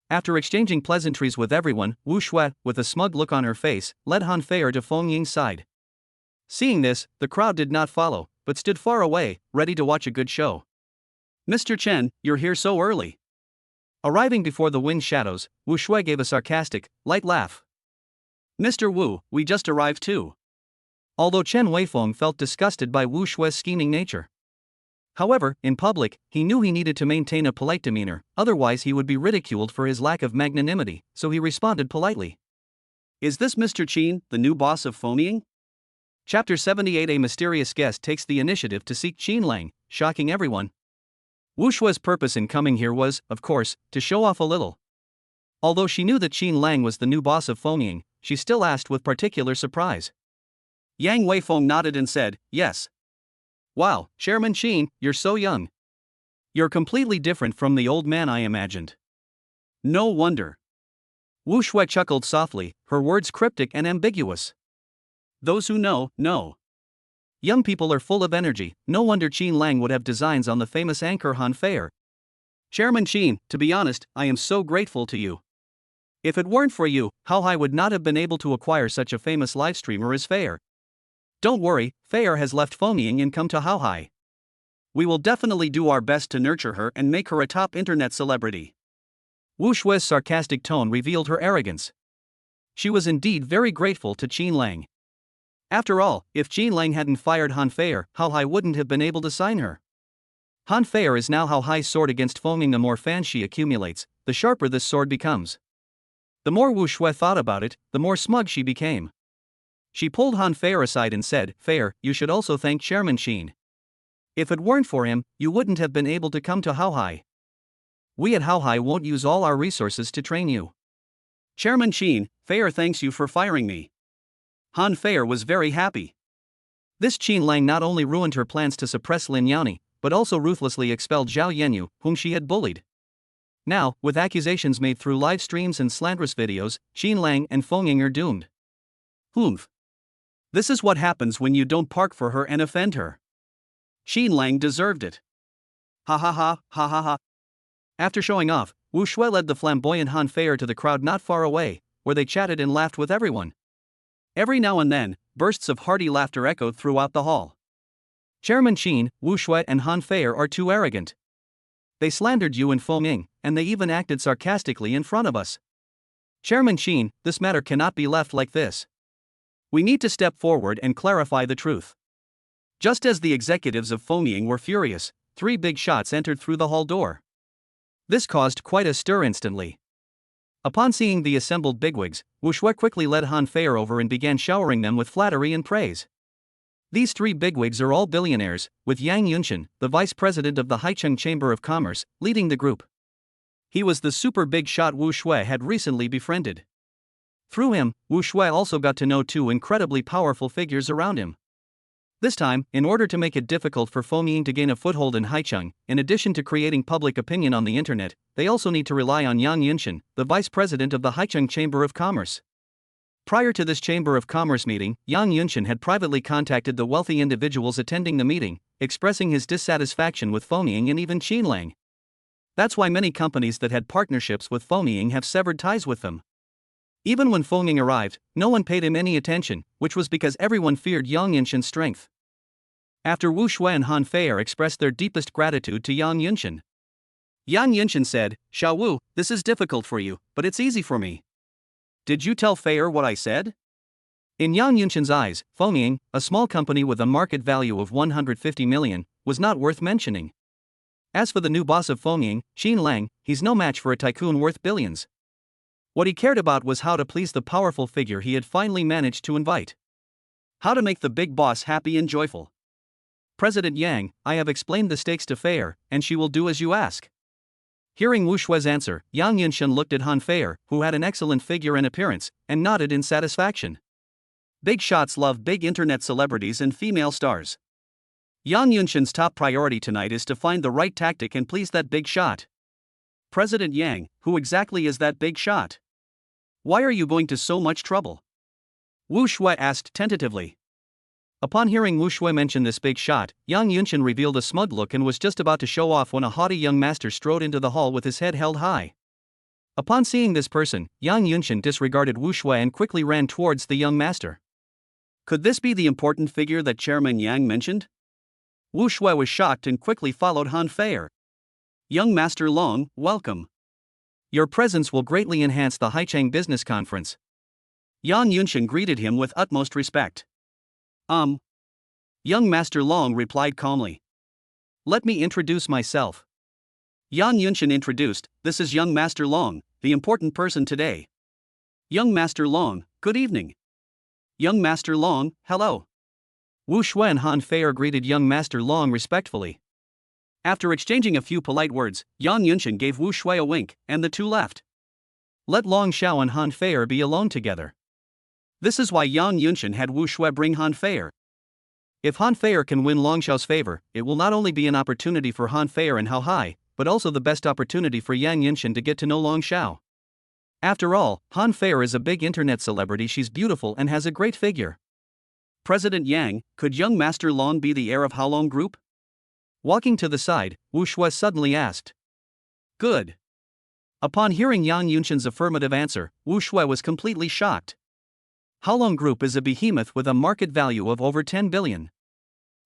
After exchanging pleasantries with everyone, Wu Shui, with a smug look on her face, led Han Fair to Fomying's side. Seeing this, the crowd did not follow, but stood far away, ready to watch a good show. Mr. Chen, you're here so early. Arriving before the wind shadows, Wu Shui gave a sarcastic, light laugh. Mr. Wu, we just arrived too. Although Chen Weifeng felt disgusted by Wu Shui's scheming nature. However, in public, he knew he needed to maintain a polite demeanor, otherwise he would be ridiculed for his lack of magnanimity, so he responded politely. Is this Mr. Qin, the new boss of Fomying? Chapter 78. A mysterious guest takes the initiative to seek Qin Lang, shocking everyone. Wu Shui's purpose in coming here was, of course, to show off a little. Although she knew that Qin Lang was the new boss of Fomying, she still asked with particular surprise. Yang Weifeng nodded and said, yes. Wow, Chairman Qin, you're so young. You're completely different from the old man I imagined. No wonder. Wu Shui chuckled softly, her words cryptic and ambiguous. Those who know, know. Young people are full of energy, no wonder Qin Lang would have designs on the famous anchor Han Fair. Chairman Qin, to be honest, I am so grateful to you. If it weren't for you, Haohai would not have been able to acquire such a famous live streamer as Fair. Don't worry, Fair has left Fomying and come to Haohai. We will definitely do our best to nurture her and make her a top internet celebrity. Wu Shui's sarcastic tone revealed her arrogance. She was indeed very grateful to Qin Lang. After all, if Qin Lang hadn't fired Han Fair, Haohai wouldn't have been able to sign her. Han Fair is now Haohai's sword against Fomying. The more fans she accumulates, the sharper this sword becomes. The more Wu Shui thought about it, the more smug she became. She pulled Han Fair aside and said, Fair, you should also thank Chairman Qin. If it weren't for him, you wouldn't have been able to come to Haohai. We at Haohai won't use all our resources to train you. Chairman Qin, Fair thanks you for firing me. Han Fair was very happy. This Qin Lang not only ruined her plans to suppress Lin Yaoni, but also ruthlessly expelled Zhao Yanyu, whom she had bullied. Now, with accusations made through live streams and slanderous videos, Qin Lang and Fomying are doomed. Humph. This is what happens when you don't park for her and offend her. Qin Lang deserved it. Ha ha ha, ha ha ha. After showing off, Wu Shui led the flamboyant Han Fair to the crowd not far away, where they chatted and laughed with everyone. Every now and then, bursts of hearty laughter echoed throughout the hall. Chairman Qin, Wu Shui and Han Fair are too arrogant. They slandered you and Fomying, and they even acted sarcastically in front of us. Chairman Qin, this matter cannot be left like this. We need to step forward and clarify the truth. Just as the executives of Fomying were furious, 3 big shots entered through the hall door. This caused quite a stir instantly. Upon seeing the assembled bigwigs, Wu Shui quickly led Han Fair over and began showering them with flattery and praise. These 3 bigwigs are all billionaires, with Yang Yunshan, the vice president of the Haicheng Chamber of Commerce, leading the group. He was the super big shot Wu Shui had recently befriended. Through him, Wu Shui also got to know two incredibly powerful figures around him. This time, in order to make it difficult for Feng Ying to gain a foothold in Haicheng, in addition to creating public opinion on the internet, they also need to rely on Yang Yunshan, the vice president of the Haicheng Chamber of Commerce. Prior to this Chamber of Commerce meeting, Yang Yunshan had privately contacted the wealthy individuals attending the meeting, expressing his dissatisfaction with Feng Ying and even Qin Lang. That's why many companies that had partnerships with Feng Ying have severed ties with them. Even when Feng Ying arrived, no one paid him any attention, which was because everyone feared Yang Yunshan's strength. After Wu Shui and Han Feier expressed their deepest gratitude to Yang Yunshan, Yang Yunshan said, "Xiao Wu, this is difficult for you, but it's easy for me. Did you tell Feier what I said?" In Yang Yunshan's eyes, Feng Ying, a small company with a market value of 150 million, was not worth mentioning. As for the new boss of Feng Ying, Qin Lang, he's no match for a tycoon worth billions. What he cared about was how to please the powerful figure he had finally managed to invite. How to make the big boss happy and joyful. "President Yang, I have explained the stakes to Feier, and she will do as you ask." Hearing Wu Shui's answer, Yang Yunshan looked at Han Feier, who had an excellent figure and appearance, and nodded in satisfaction. Big shots love big internet celebrities and female stars. Yang Yunshan's top priority tonight is to find the right tactic and please that big shot. "President Yang, who exactly is that big shot? Why are you going to so much trouble?" Wu Shui asked tentatively. Upon hearing Wu Shui mention this big shot, Yang Yunshan revealed a smug look and was just about to show off when a haughty young master strode into the hall with his head held high. Upon seeing this person, Yang Yunshan disregarded Wu Shui and quickly ran towards the young master. Could this be the important figure that Chairman Yang mentioned? Wu Shui was shocked and quickly followed Han Feier. "Young Master Long, welcome. Your presence will greatly enhance the Haicheng Business Conference." Yang Yunshan greeted him with utmost respect. Young Master Long replied calmly. "Let me introduce myself." Yang Yunshan introduced, "This is young Master Long, the important person today." "Young Master Long, good evening." "Young Master Long, hello." Wu Shui and Han Feier greeted young Master Long respectfully. After exchanging a few polite words, Yang Yunshan gave Wu Shui a wink, and the two left. Let Long Xiao and Han Feier be alone together. This is why Yang Yunshan had Wu Shui bring Han Feier. If Han Feier can win Long Xiao's favor, it will not only be an opportunity for Han Feier and Hao Hai, but also the best opportunity for Yang Yunshan to get to know Long Xiao. After all, Han Feier is a big internet celebrity, she's beautiful and has a great figure. "President Yang, could young Master Long be the heir of Haolong Group?" Walking to the side, Wu Shui suddenly asked. "Good." Upon hearing Yang Yunshan's affirmative answer, Wu Shui was completely shocked. Haolong Group is a behemoth with a market value of over 10 billion.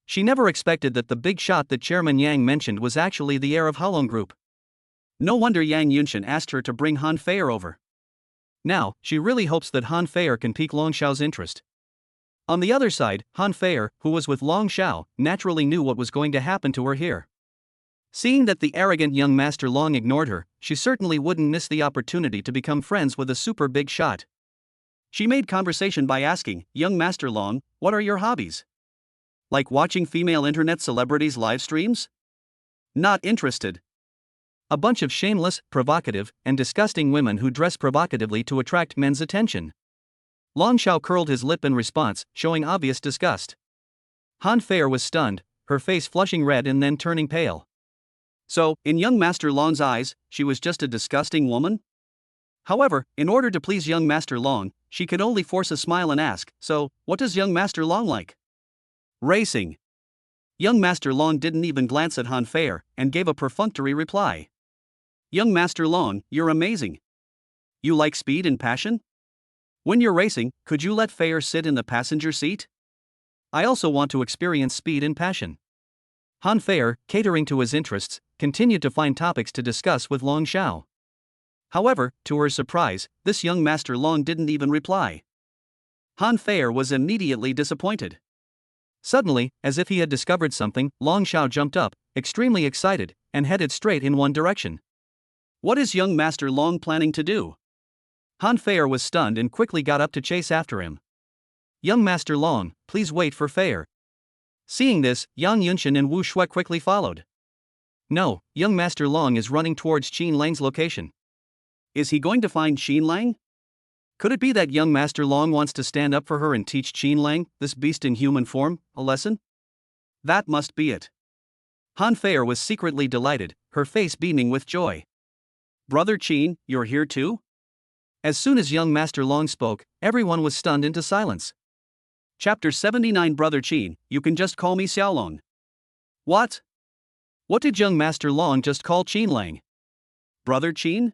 She never expected that the big shot that Chairman Yang mentioned was actually the heir of Haolong Group. No wonder Yang Yunshan asked her to bring Han Feier over. Now, she really hopes that Han Feier can pique Long Xiao's interest. On the other side, Han Feier, who was with Long Xiao, naturally knew what was going to happen to her here. Seeing that the arrogant young Master Long ignored her, she certainly wouldn't miss the opportunity to become friends with a super big shot. She made conversation by asking, "Young Master Long, what are your hobbies? Like watching female internet celebrities' live streams?" "Not interested. A bunch of shameless, provocative, and disgusting women who dress provocatively to attract men's attention." Long Xiao curled his lip in response, showing obvious disgust. Han Feier was stunned, her face flushing red and then turning pale. So, in young Master Long's eyes, she was just a disgusting woman? However, in order to please young Master Long, she could only force a smile and ask, "So, what does young Master Long like?" "Racing." Young Master Long didn't even glance at Han Feier, and gave a perfunctory reply. "Young Master Long, you're amazing. You like speed and passion? When you're racing, could you let Feier sit in the passenger seat? I also want to experience speed and passion." Han Feier, catering to his interests, continued to find topics to discuss with Long Xiao. However, to her surprise, this young Master Long didn't even reply. Han Feier was immediately disappointed. Suddenly, as if he had discovered something, Long Xiao jumped up, extremely excited, and headed straight in one direction. What is young Master Long planning to do? Han Feier was stunned and quickly got up to chase after him. "Young Master Long, please wait for Feier." Seeing this, Yang Yunshan and Wu Shui quickly followed. No, young Master Long is running towards Qin Lang's location. Is he going to find Qin Lang? Could it be that young Master Long wants to stand up for her and teach Qin Lang, this beast in human form, a lesson? That must be it. Han Fei was secretly delighted, her face beaming with joy. Brother Qin, you're here too? As soon as young Master Long spoke, everyone was stunned into silence. Chapter 79 Brother Qin, you can just call me Xiaolong. What? What did young Master Long just call Qin Lang? Brother Qin?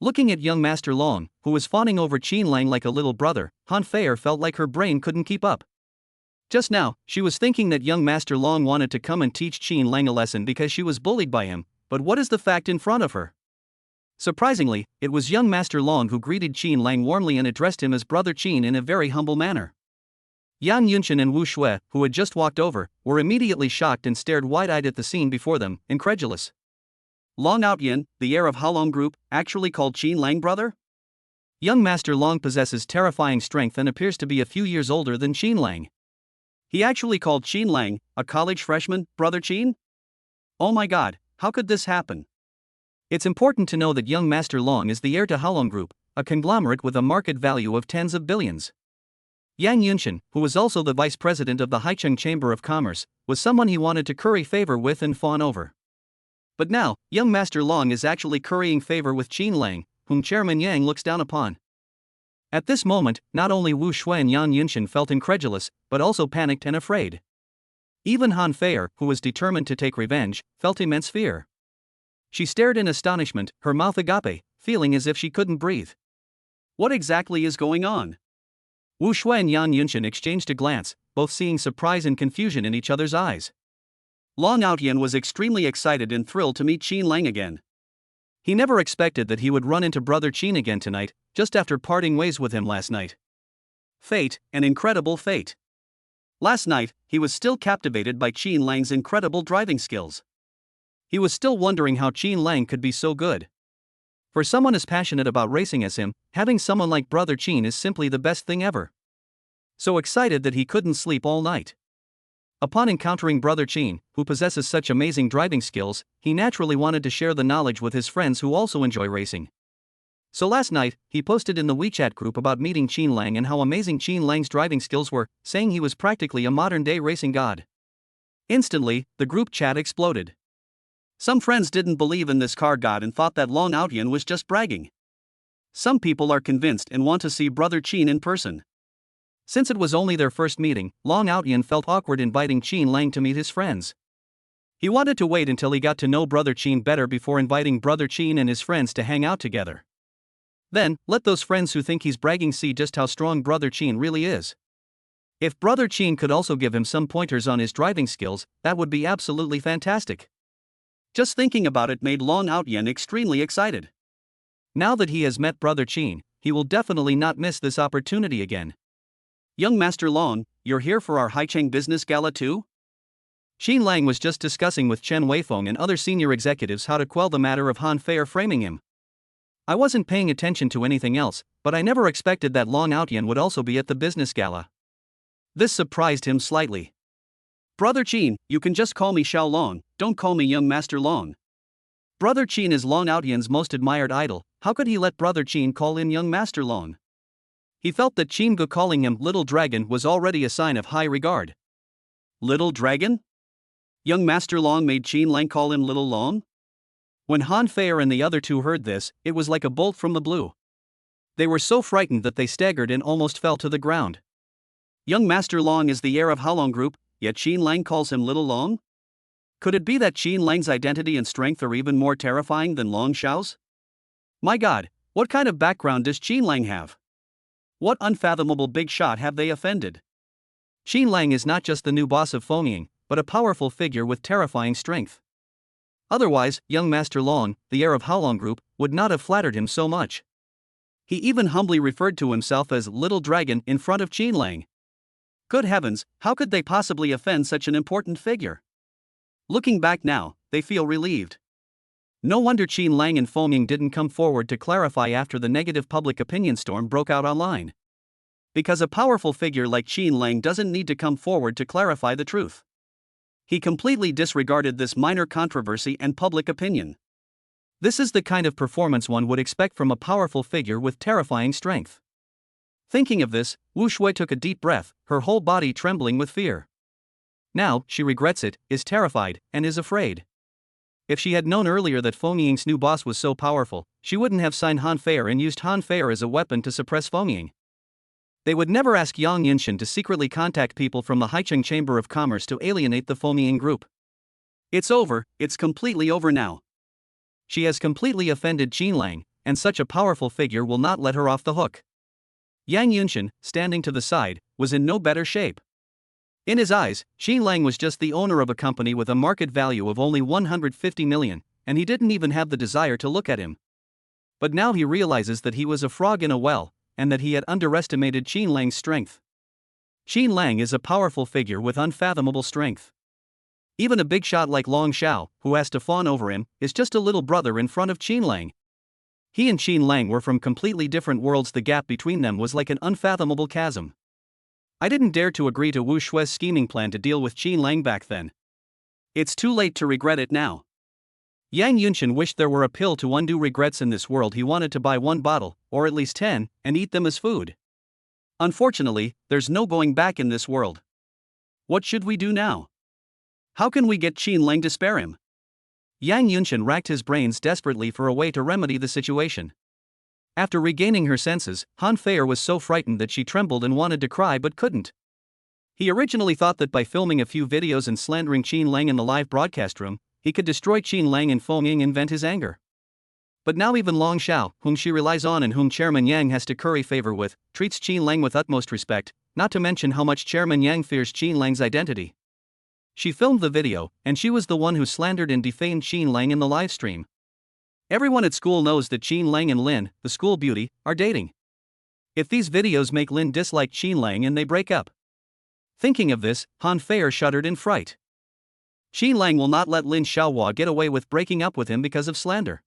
Looking at young Master Long, who was fawning over Qin Lang like a little brother, Han Fei felt like her brain couldn't keep up. Just now, she was thinking that young Master Long wanted to come and teach Qin Lang a lesson because she was bullied by him, but what is the fact in front of her? Surprisingly, it was young Master Long who greeted Qin Lang warmly and addressed him as Brother Qin in a very humble manner. Yang Yunqian and Wu Shui, who had just walked over, were immediately shocked and stared wide-eyed at the scene before them, incredulous. Long Outyan, the heir of Halong Group, actually called Qin Lang brother? Young Master Long possesses terrifying strength and appears to be a few years older than Qin Lang. He actually called Qin Lang, a college freshman, Brother Qin? Oh my god, how could this happen? It's important to know that young Master Long is the heir to Halong Group, a conglomerate with a market value of tens of billions. Yang Yunqian, who was also the vice president of the Haicheng Chamber of Commerce, was someone he wanted to curry favor with and fawn over. But now, young Master Long is actually currying favor with Qin Lang, whom Chairman Yang looks down upon. At this moment, not only Wu Shui and Yang Yunqian felt incredulous, but also panicked and afraid. Even Han Fei, who was determined to take revenge, felt immense fear. She stared in astonishment, her mouth agape, feeling as if she couldn't breathe. What exactly is going on? Wu Shui and Yang Yunqian exchanged a glance, both seeing surprise and confusion in each other's eyes. Long Outyan was extremely excited and thrilled to meet Qin Lang again. He never expected that he would run into Brother Qin again tonight, just after parting ways with him last night. Fate, an incredible fate. Last night, he was still captivated by Qin Lang's incredible driving skills. He was still wondering how Qin Lang could be so good. For someone as passionate about racing as him, having someone like Brother Qin is simply the best thing ever. So excited that he couldn't sleep all night. Upon encountering Brother Qin, who possesses such amazing driving skills, he naturally wanted to share the knowledge with his friends who also enjoy racing. So last night, he posted in the WeChat group about meeting Qin Lang and how amazing Qin Lang's driving skills were, saying he was practically a modern-day racing god. Instantly, the group chat exploded. Some friends didn't believe in this car god and thought that Long Outyan was just bragging. Some people are convinced and want to see Brother Qin in person. Since it was only their first meeting, Long Outyan felt awkward inviting Qin Lang to meet his friends. He wanted to wait until he got to know Brother Qin better before inviting Brother Qin and his friends to hang out together. Then, let those friends who think he's bragging see just how strong Brother Qin really is. If Brother Qin could also give him some pointers on his driving skills, that would be absolutely fantastic. Just thinking about it made Long Outyan extremely excited. Now that he has met Brother Qin, he will definitely not miss this opportunity again. Young Master Long, you're here for our Haicheng business gala too? Qin Lang was just discussing with Chen Weifeng and other senior executives how to quell the matter of Han Fei framing him. I wasn't paying attention to anything else, but I never expected that Long Outyan would also be at the business gala. This surprised him slightly. Brother Qin, you can just call me Xiao Long, don't call me young Master Long. Brother Qin is Long Outyan's most admired idol, how could he let Brother Qin call in young Master Long? He felt that Qin Gu calling him Little Dragon was already a sign of high regard. Little Dragon? Young Master Long made Qin Lang call him Little Long? When Han Fei and the other two heard this, it was like a bolt from the blue. They were so frightened that they staggered and almost fell to the ground. Young Master Long is the heir of Halong Group, yet Qin Lang calls him Little Long? Could it be that Qin Lang's identity and strength are even more terrifying than Long Xiao's? My god, what kind of background does Qin Lang have? What unfathomable big shot have they offended? Qin Lang is not just the new boss of Fengying, but a powerful figure with terrifying strength. Otherwise, young Master Long, the heir of Halong Group, would not have flattered him so much. He even humbly referred to himself as Little Dragon in front of Qin Lang. Good heavens, how could they possibly offend such an important figure? Looking back now, they feel relieved. No wonder Qin Lang and Fengying didn't come forward to clarify after the negative public opinion storm broke out online. Because a powerful figure like Qin Lang doesn't need to come forward to clarify the truth. He completely disregarded this minor controversy and public opinion. This is the kind of performance one would expect from a powerful figure with terrifying strength. Thinking of this, Wu Shui took a deep breath, her whole body trembling with fear. Now, she regrets it, is terrified, and is afraid. If she had known earlier that Feng Ying's new boss was so powerful, she wouldn't have signed Han Feier and used Han Feier as a weapon to suppress Feng Ying. They would never ask Yang Yunshan to secretly contact people from the Haicheng Chamber of Commerce to alienate the Feng Ying group. It's over, it's completely over now. She has completely offended Qin Lang, and such a powerful figure will not let her off the hook. Yang Yunshan, standing to the side, was in no better shape. In his eyes, Qin Lang was just the owner of a company with a market value of only 150 million, and he didn't even have the desire to look at him. But now he realizes that he was a frog in a well, and that he had underestimated Qin Lang's strength. Qin Lang is a powerful figure with unfathomable strength. Even a big shot like Long Xiao, who has to fawn over him, is just a little brother in front of Qin Lang. He and Qin Lang were from completely different worlds. The gap between them was like an unfathomable chasm. I didn't dare to agree to Wu Shui's scheming plan to deal with Qin Lang back then. It's too late to regret it now. Yang Yunshan wished there were a pill to undo regrets in this world. He wanted to buy 1 bottle, or at least 10, and eat them as food. Unfortunately, there's no going back in this world. What should we do now? How can we get Qin Lang to spare him? Yang Yunshan racked his brains desperately for a way to remedy the situation. After regaining her senses, Han Feier was so frightened that she trembled and wanted to cry but couldn't. He originally thought that by filming a few videos and slandering Qin Lang in the live broadcast room, he could destroy Qin Lang and Feng Ying and vent his anger. But now even Long Xiao, whom she relies on and whom Chairman Yang has to curry favor with, treats Qin Lang with utmost respect, not to mention how much Chairman Yang fears Qin Lang's identity. She filmed the video, and she was the one who slandered and defamed Qin Lang in the live stream. Everyone at school knows that Qin Lang and Lin, the school beauty, are dating. If these videos make Lin dislike Qin Lang and they break up. Thinking of this, Han Feier shuddered in fright. Qin Lang will not let Lin Xiaohua get away with breaking up with him because of slander.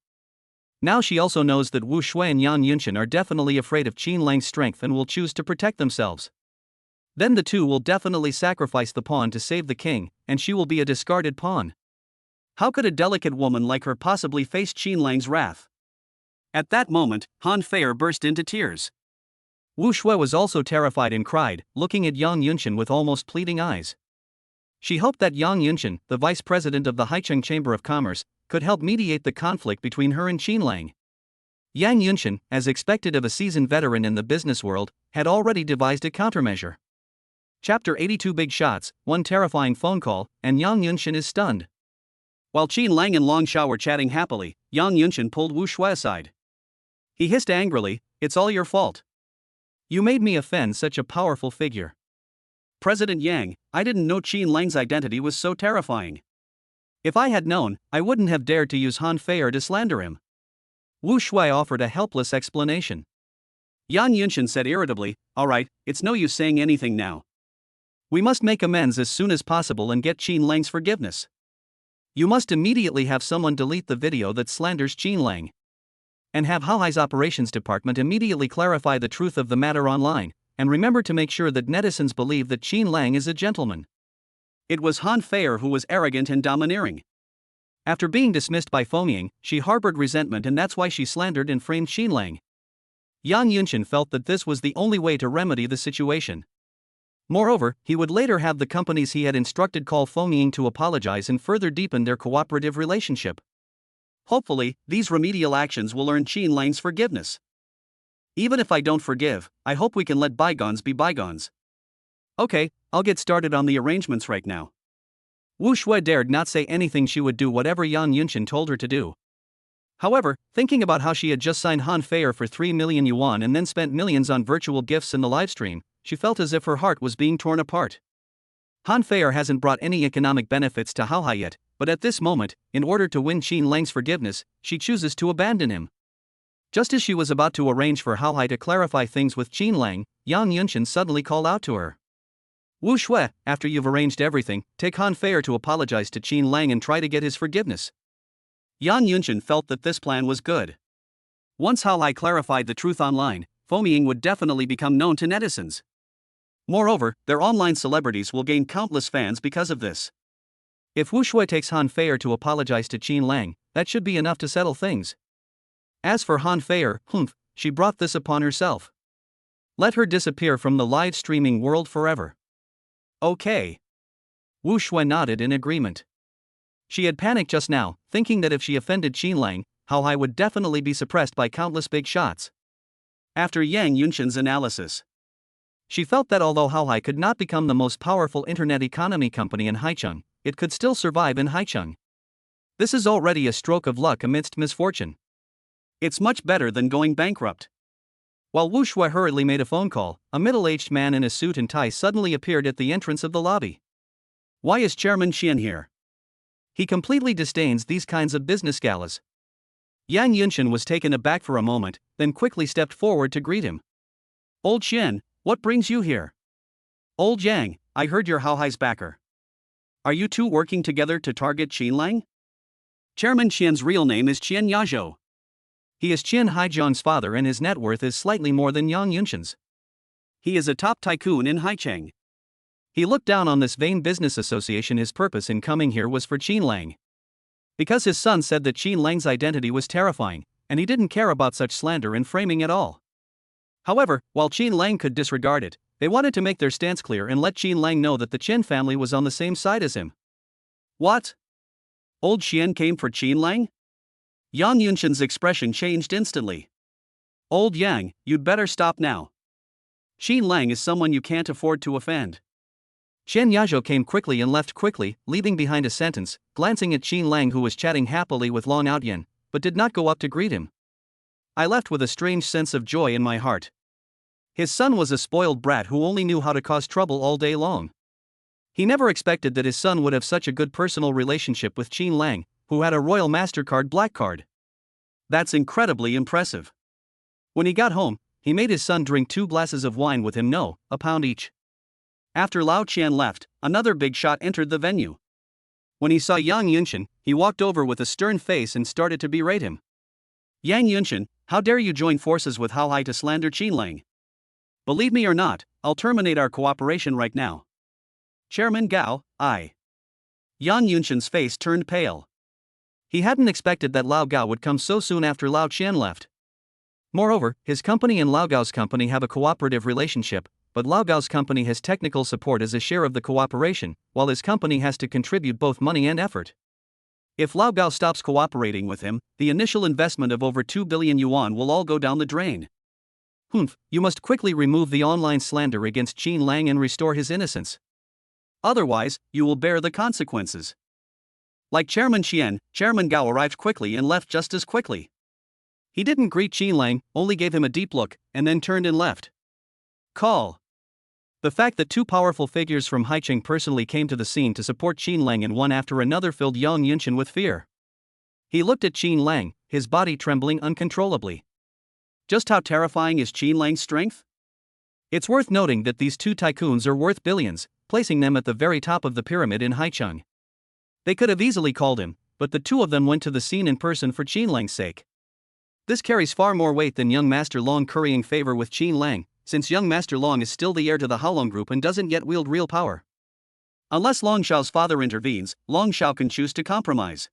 Now she also knows that Wu Shui and Yang Yunshan are definitely afraid of Qin Lang's strength and will choose to protect themselves. Then the two will definitely sacrifice the pawn to save the king, and she will be a discarded pawn. How could a delicate woman like her possibly face Qin Lang's wrath? At that moment, Han Feier burst into tears. Wu Shui was also terrified and cried, looking at Yang Yunshan with almost pleading eyes. She hoped that Yang Yunshan, the vice president of the Haicheng Chamber of Commerce, could help mediate the conflict between her and Qin Lang. Yang Yunshan, as expected of a seasoned veteran in the business world, had already devised a countermeasure. Chapter 82 Big Shots, one terrifying phone call, and Yang Yunshan is stunned. While Qin Lang and Long Xiao were chatting happily, Yang Yunshan pulled Wu Shui aside. He hissed angrily, "It's all your fault. You made me offend such a powerful figure. President Yang, I didn't know Qin Lang's identity was so terrifying. If I had known, I wouldn't have dared to use Han Feier to slander him." Wu Shui offered a helpless explanation. Yang Yunshan said irritably, "All right, it's no use saying anything now. We must make amends as soon as possible and get Qin Lang's forgiveness. You must immediately have someone delete the video that slanders Qin Lang. And have Haohai's operations department immediately clarify the truth of the matter online, and remember to make sure that netizens believe that Qin Lang is a gentleman." It was Han Feier who was arrogant and domineering. After being dismissed by Feng Ying, she harbored resentment, and that's why she slandered and framed Qin Lang. Yang Yunshan felt that this was the only way to remedy the situation. Moreover, he would later have the companies he had instructed call Feng Ying to apologize and further deepen their cooperative relationship. Hopefully, these remedial actions will earn Qin Lang's forgiveness. Even if I don't forgive, I hope we can let bygones be bygones. Okay, I'll get started on the arrangements right now. Wu Shui dared not say anything. She would do whatever Yang Yunshan told her to do. However, thinking about how she had just signed Han Feier for 3 million yuan and then spent millions on virtual gifts in the livestream, she felt as if her heart was being torn apart. Han Feier hasn't brought any economic benefits to Haohai yet, but at this moment, in order to win Qin Lang's forgiveness, she chooses to abandon him. Just as she was about to arrange for Haohai to clarify things with Qin Lang, Yang Yunshan suddenly called out to her. "Wu Shui, after you've arranged everything, take Han Feier to apologize to Qin Lang and try to get his forgiveness." Yang Yunshan felt that this plan was good. Once Haohai clarified the truth online, Feng Ying would definitely become known to netizens. Moreover, their online celebrities will gain countless fans because of this. If Wu Shui takes Han Feier to apologize to Qin Lang, that should be enough to settle things. As for Han Feier, she brought this upon herself. Let her disappear from the live streaming world forever. Okay. Wu Shui nodded in agreement. She had panicked just now, thinking that if she offended Qin Lang, Hao Hai would definitely be suppressed by countless big shots. After Yang Yunshan's analysis, she felt that although Hao Hai could not become the most powerful internet economy company in Haicheng, it could still survive in Haicheng. This is already a stroke of luck amidst misfortune. It's much better than going bankrupt. While Wu Shui hurriedly made a phone call, a middle-aged man in a suit and tie suddenly appeared at the entrance of the lobby. Why is Chairman Qian here? He completely disdains these kinds of business galas. Yang Yunshan was taken aback for a moment, then quickly stepped forward to greet him. Old Qian, what brings you here? Old Yang, I heard you're Hao Hai's backer. Are you two working together to target Qin Lang? Chairman Qian's real name is Qian Yazhou. He is Qin Haijian's father and his net worth is slightly more than Yang Yunshan's. He is a top tycoon in Haicheng. He looked down on this vain business association. His purpose in coming here was for Qin Lang. Because his son said that Qin Lang's identity was terrifying, and he didn't care about such slander and framing at all. However, while Qin Lang could disregard it, they wanted to make their stance clear and let Qin Lang know that the Qin family was on the same side as him. What? Old Qian came for Qin Lang? Yang Yunshan's expression changed instantly. Old Yang, you'd better stop now. Qin Lang is someone you can't afford to offend. Qian Yazhou came quickly and left quickly, leaving behind a sentence, glancing at Qin Lang who was chatting happily with Long Outyan, but did not go up to greet him. I left with a strange sense of joy in my heart. His son was a spoiled brat who only knew how to cause trouble all day long. He never expected that his son would have such a good personal relationship with Qin Lang, who had a Royal Mastercard black card. That's incredibly impressive. When he got home, he made his son drink 2 glasses of wine with him, a pound each. After Lao Qian left, another big shot entered the venue. When he saw Yang Yunshan, he walked over with a stern face and started to berate him. Yang Yunshan, how dare you join forces with Hao Hai to slander Qin Lang? Believe me or not, I'll terminate our cooperation right now. Chairman Gao, I. Yang Yunshan's face turned pale. He hadn't expected that Lao Gao would come so soon after Lao Qian left. Moreover, his company and Lao Gao's company have a cooperative relationship, but Lao Gao's company has technical support as a share of the cooperation, while his company has to contribute both money and effort. If Lao Gao stops cooperating with him, the initial investment of over 2 billion yuan will all go down the drain. You must quickly remove the online slander against Qin Lang and restore his innocence. Otherwise, you will bear the consequences. Like Chairman Qian, Chairman Gao arrived quickly and left just as quickly. He didn't greet Qin Lang, only gave him a deep look, and then turned and left. Call. The fact that 2 powerful figures from Haicheng personally came to the scene to support Qin Lang and one after another filled Yang Yunshan with fear. He looked at Qin Lang, his body trembling uncontrollably. Just how terrifying is Qin Lang's strength? It's worth noting that these 2 tycoons are worth billions, placing them at the very top of the pyramid in Haicheng. They could have easily called him, but the 2 of them went to the scene in person for Qin Lang's sake. This carries far more weight than young Master Long currying favor with Qin Lang, since young Master Long is still the heir to the Haolong group and doesn't yet wield real power. Unless Long Xiao's father intervenes, Long Xiao can choose to compromise.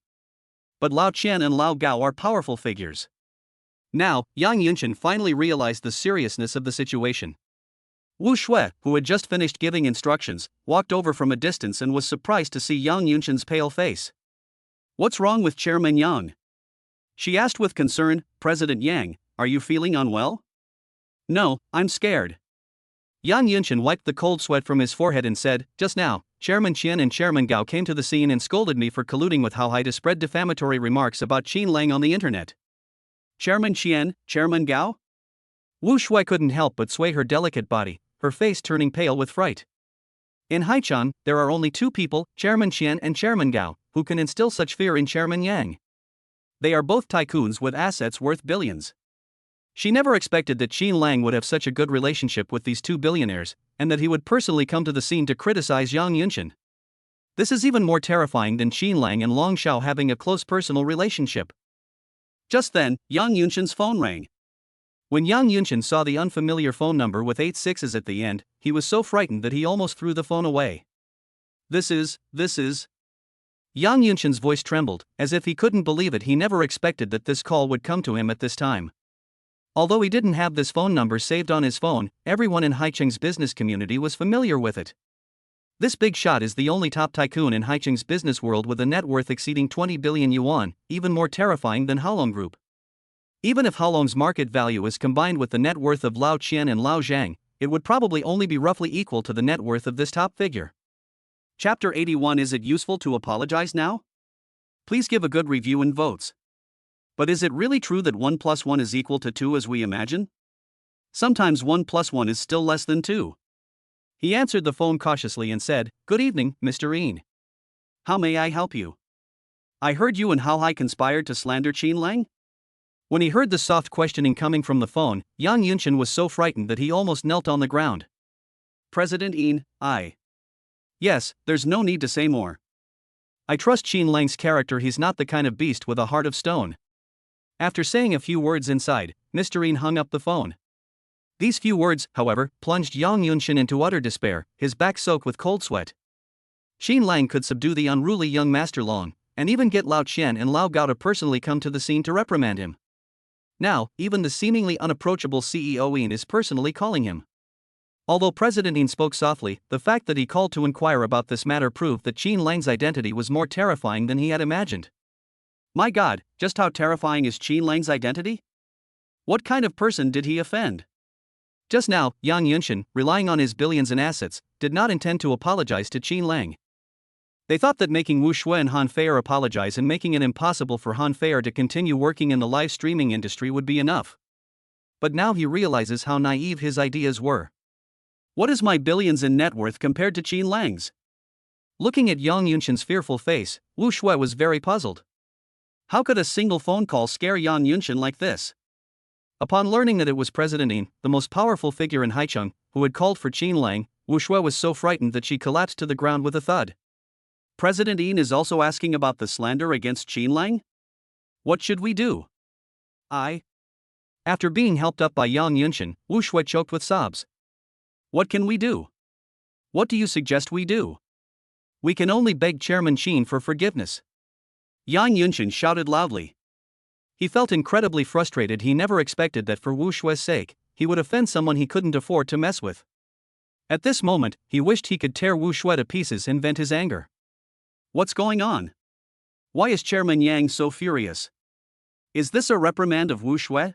But Lao Qian and Lao Gao are powerful figures. Now, Yang Yunshan finally realized the seriousness of the situation. Wu Shui, who had just finished giving instructions, walked over from a distance and was surprised to see Yang Yunshan's pale face. What's wrong with Chairman Yang? She asked with concern. President Yang, are you feeling unwell? No, I'm scared. Yang Yunshan wiped the cold sweat from his forehead and said, just now, Chairman Qian and Chairman Gao came to the scene and scolded me for colluding with Hao Hai to spread defamatory remarks about Qin Lang on the internet. Chairman Qian, Chairman Gao? Wu Shui couldn't help but sway her delicate body, her face turning pale with fright. In Haicheng, there are only 2 people, Chairman Qian and Chairman Gao, who can instill such fear in Chairman Yang. They are both tycoons with assets worth billions. She never expected that Qin Lang would have such a good relationship with these 2 billionaires, and that he would personally come to the scene to criticize Yang Yunshan. This is even more terrifying than Qin Lang and Long Xiao having a close personal relationship. Just then, Yang Yunshan's phone rang. When Yang Yunshan saw the unfamiliar phone number with 8 sixes at the end, he was so frightened that he almost threw the phone away. This is. Yang Yunshin's voice trembled, as if he couldn't believe it. He never expected that this call would come to him at this time. Although he didn't have this phone number saved on his phone, everyone in Haicheng's business community was familiar with it. This big shot is the only top tycoon in Haicheng's business world with a net worth exceeding 20 billion yuan, even more terrifying than Halong Group. Even if Halong's market value is combined with the net worth of Lao Qian and Lao Zhang, it would probably only be roughly equal to the net worth of this top figure. Chapter 81. Is it useful to apologize now? Please give a good review and votes. But is it really true that 1 plus 1 is equal to 2 as we imagine? Sometimes 1 plus 1 is still less than 2. He answered the phone cautiously and said, "Good evening, Mr. Yin. How may I help you? I heard you and Hao Hai conspired to slander Qin Lang?" When he heard the soft questioning coming from the phone, Yang Yunshin was so frightened that he almost knelt on the ground. President Yin, Yes, there's no need to say more. I trust Qin Lang's character. He's not the kind of beast with a heart of stone. After saying a few words inside, Mr. Yin hung up the phone. These few words, however, plunged Yang Yunshin into utter despair, his back soaked with cold sweat. Qin Lang could subdue the unruly young Master Long, and even get Lao Qian and Lao Gao to personally come to the scene to reprimand him. Now, even the seemingly unapproachable CEO Yin is personally calling him. Although President Yin spoke softly, the fact that he called to inquire about this matter proved that Qin Lang's identity was more terrifying than he had imagined. My God, just how terrifying is Qin Lang's identity? What kind of person did he offend? Just now, Yang Yunshin, relying on his billions in assets, did not intend to apologize to Qin Lang. They thought that making Wu Shui and Han Feier apologize and making it impossible for Han Feier to continue working in the live streaming industry would be enough. But now he realizes how naive his ideas were. What is my billions in net worth compared to Qin Lang's? Looking at Yang Yunshin's fearful face, Wu Shui was very puzzled. How could a single phone call scare Yang Yunshin like this? Upon learning that it was President Yin, the most powerful figure in Haicheng, who had called for Qin Lang, Wu Shui was so frightened that she collapsed to the ground with a thud. President Yin is also asking about the slander against Qin Lang? What should we do? After being helped up by Yang Yunshin, Wu Shui choked with sobs. What can we do? What do you suggest we do? We can only beg Chairman Qin for forgiveness. Yang Yunshin shouted loudly. He felt incredibly frustrated. He never expected that for Wu Shui's sake, he would offend someone he couldn't afford to mess with. At this moment, he wished he could tear Wu Shui to pieces and vent his anger. What's going on? Why is Chairman Yang so furious? Is this a reprimand of Wu Shui?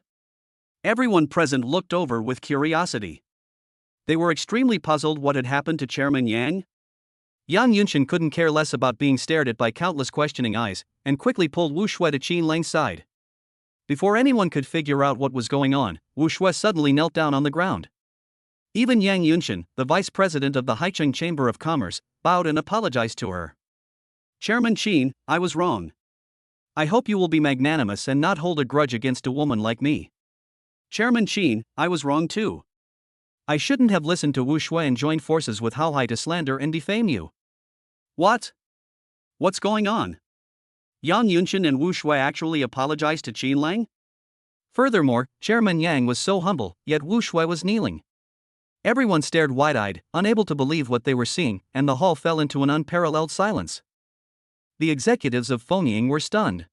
Everyone present looked over with curiosity. They were extremely puzzled what had happened to Chairman Yang. Yang Yunshin couldn't care less about being stared at by countless questioning eyes, and quickly pulled Wu Shui to Qin Lang's side. Before anyone could figure out what was going on, Wu Shui suddenly knelt down on the ground. Even Yang Yunshin, the vice president of the Haicheng Chamber of Commerce, bowed and apologized to her. Chairman Qin, I was wrong. I hope you will be magnanimous and not hold a grudge against a woman like me. Chairman Qin, I was wrong too. I shouldn't have listened to Wu Shui and joined forces with Hao Hai to slander and defame you. What? What's going on? Yang Yunshin and Wu Shui actually apologized to Qin Lang? Furthermore, Chairman Yang was so humble, yet Wu Shui was kneeling. Everyone stared wide-eyed, unable to believe what they were seeing, and the hall fell into an unparalleled silence. The executives of Fengying were stunned.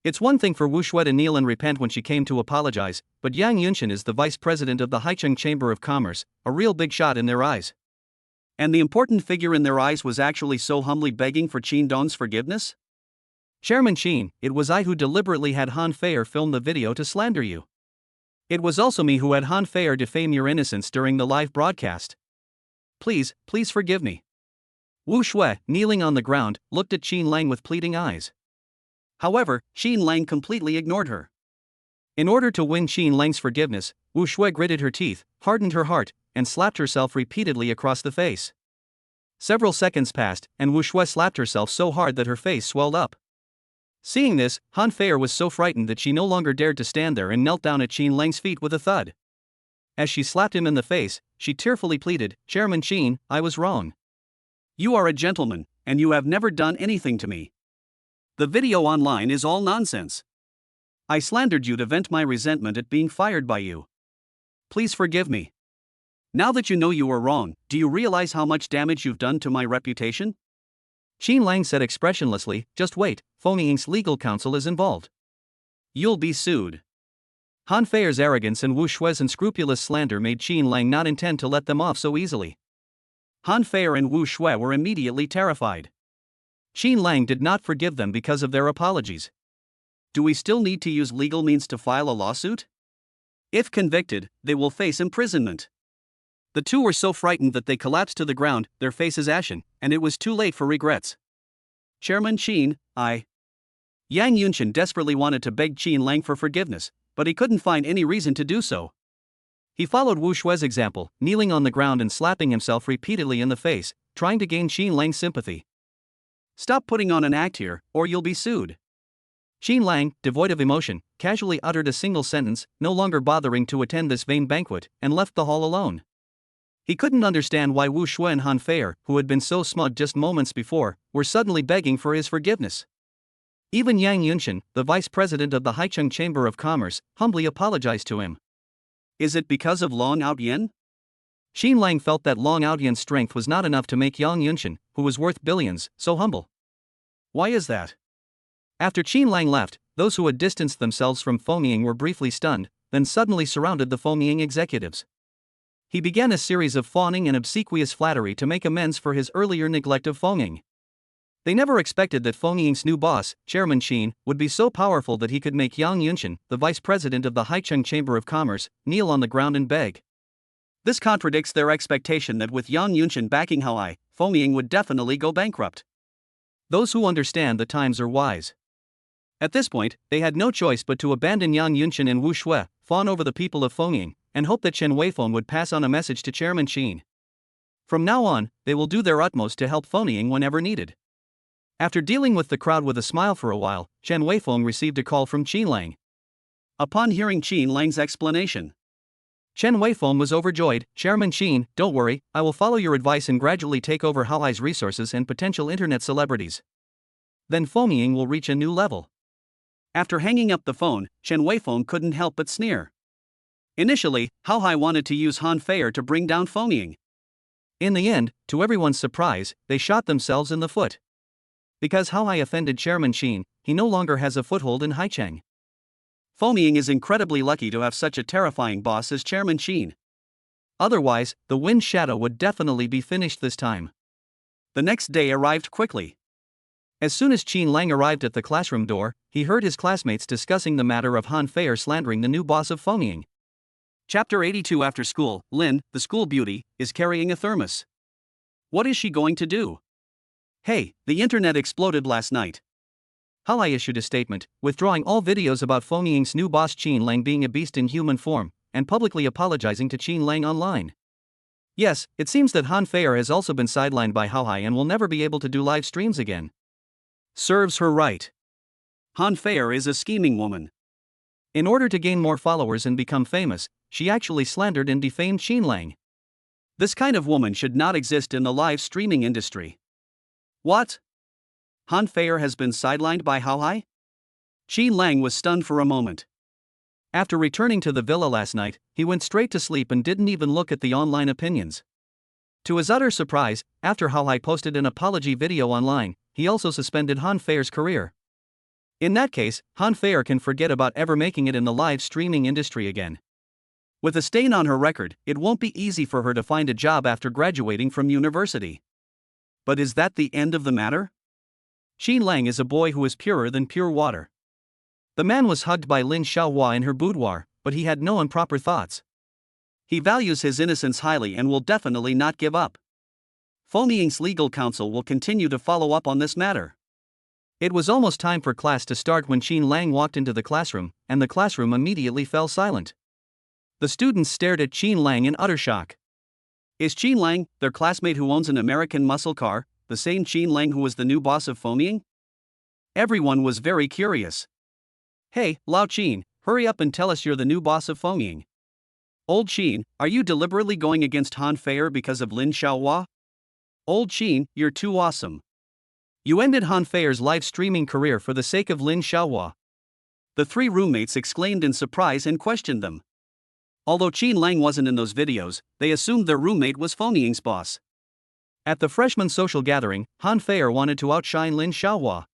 It's one thing for Wu Shui to kneel and repent when she came to apologize, but Yang Yunshin is the vice president of the Haicheng Chamber of Commerce, a real big shot in their eyes. And the important figure in their eyes was actually so humbly begging for Qin Dong's forgiveness? Chairman Qin, it was I who deliberately had Han Feier film the video to slander you. It was also me who had Han Feier defame your innocence during the live broadcast. Please forgive me. Wu Shui, kneeling on the ground, looked at Qin Lang with pleading eyes. However, Qin Lang completely ignored her. In order to win Qin Lang's forgiveness, Wu Shui gritted her teeth, hardened her heart, and slapped herself repeatedly across the face. Several seconds passed, and Wu Shui slapped herself so hard that her face swelled up. Seeing this, Han Feier was so frightened that she no longer dared to stand there and knelt down at Qin Lang's feet with a thud. As she slapped him in the face, she tearfully pleaded, "Chairman Qin, I was wrong. You are a gentleman, and you have never done anything to me. The video online is all nonsense. I slandered you to vent my resentment at being fired by you. Please forgive me. Now that you know you were wrong, do you realize how much damage you've done to my reputation? Xin Lang said expressionlessly, "Just wait, Fengying's legal counsel is involved. You'll be sued." Han Feier's arrogance and Wu Shui's unscrupulous slander made Xin Lang not intend to let them off so easily. Han Feier and Wu Shui were immediately terrified. Xin Lang did not forgive them because of their apologies. Do we still need to use legal means to file a lawsuit? If convicted, they will face imprisonment. The two were so frightened that they collapsed to the ground, their faces ashen, and it was too late for regrets. Chairman Qin, Yang Yunshan desperately wanted to beg Xin Lang for forgiveness, but he couldn't find any reason to do so. He followed Wu Shui's example, kneeling on the ground and slapping himself repeatedly in the face, trying to gain Xin Lang's sympathy. Stop putting on an act here, or you'll be sued. Xin Lang, devoid of emotion, casually uttered a single sentence, no longer bothering to attend this vain banquet, and left the hall alone. He couldn't understand why Wu Shui and Han Feier, who had been so smug just moments before, were suddenly begging for his forgiveness. Even Yang Yunshan, the vice president of the Haicheng Chamber of Commerce, humbly apologized to him. Is it because of Long Outyen? Xin Lang felt that Long Outyen's strength was not enough to make Yang Yunshan, who was worth billions, so humble. Why is that? After Xin Lang left, those who had distanced themselves from Fengying were briefly stunned, then suddenly surrounded the Fengying executives. He began a series of fawning and obsequious flattery to make amends for his earlier neglect of Fengying. They never expected that Fengying's new boss, Chairman Qin, would be so powerful that he could make Yang Yunshan, the vice president of the Haicheng Chamber of Commerce, kneel on the ground and beg. This contradicts their expectation that with Yang Yunshan backing Haohai, Fengying would definitely go bankrupt. Those who understand the times are wise. At this point, they had no choice but to abandon Yang Yunshan and Wu Shui, fawn over the people of Fengying, and hope that Chen Weifeng would pass on a message to Chairman Qin. From now on, they will do their utmost to help Fengying whenever needed. After dealing with the crowd with a smile for a while, Chen Weifeng received a call from Xin Lang. Upon hearing Xin Lang's explanation, Chen Weifeng was overjoyed. "Chairman Qin, don't worry, I will follow your advice and gradually take over Haohai's resources and potential internet celebrities. Then Fengying will reach a new level." After hanging up the phone, Chen Weifeng couldn't help but sneer. Initially, Haohai wanted to use Han Feier to bring down Fengying. In the end, to everyone's surprise, they shot themselves in the foot. Because Haohai offended Chairman Qin, he no longer has a foothold in Haicheng. Fengying is incredibly lucky to have such a terrifying boss as Chairman Qin. Otherwise, the Wind Shadow would definitely be finished this time. The next day arrived quickly. As soon as Xin Lang arrived at the classroom door, he heard his classmates discussing the matter of Han Feier slandering the new boss of Fengying. Chapter 82. After school, Lin, the school beauty, is carrying a thermos. What is she going to do? Hey, the internet exploded last night. Haohai issued a statement, withdrawing all videos about Fengying's new boss Xin Lang being a beast in human form, and publicly apologizing to Xin Lang online. Yes, it seems that Han Feier has also been sidelined by Haohai and will never be able to do live streams again. Serves her right. Han Feier is a scheming woman. In order to gain more followers and become famous, she actually slandered and defamed Xin Lang. This kind of woman should not exist in the live streaming industry. What? Han Feier has been sidelined by Haohai? Xin Lang was stunned for a moment. After returning to the villa last night, he went straight to sleep and didn't even look at the online opinions. To his utter surprise, after Haohai posted an apology video online, he also suspended Han Feier's career. In that case, Han Feier can forget about ever making it in the live streaming industry again. With a stain on her record, it won't be easy for her to find a job after graduating from university. But is that the end of the matter? Xin Lang is a boy who is purer than pure water. The man was hugged by Lin Xiaohua in her boudoir, but he had no improper thoughts. He values his innocence highly and will definitely not give up. Fengying's legal counsel will continue to follow up on this matter. It was almost time for class to start when Xin Lang walked into the classroom, and the classroom immediately fell silent. The students stared at Xin Lang in utter shock. Is Xin Lang, their classmate who owns an American muscle car, the same Xin Lang who was the new boss of Fengying? Everyone was very curious. Hey, Lao Qin, hurry up and tell us you're the new boss of Fengying. Old Qin, are you deliberately going against Han Feier because of Lin Xiaohua? Old Qin, you're too awesome. You ended Han Feier's live streaming career for the sake of Lin Xiaohua. The three roommates exclaimed in surprise and questioned them. Although Xin Lang wasn't in those videos, they assumed their roommate was Fengying's boss. At the freshman social gathering, Han Feier wanted to outshine Lin Xiaohua.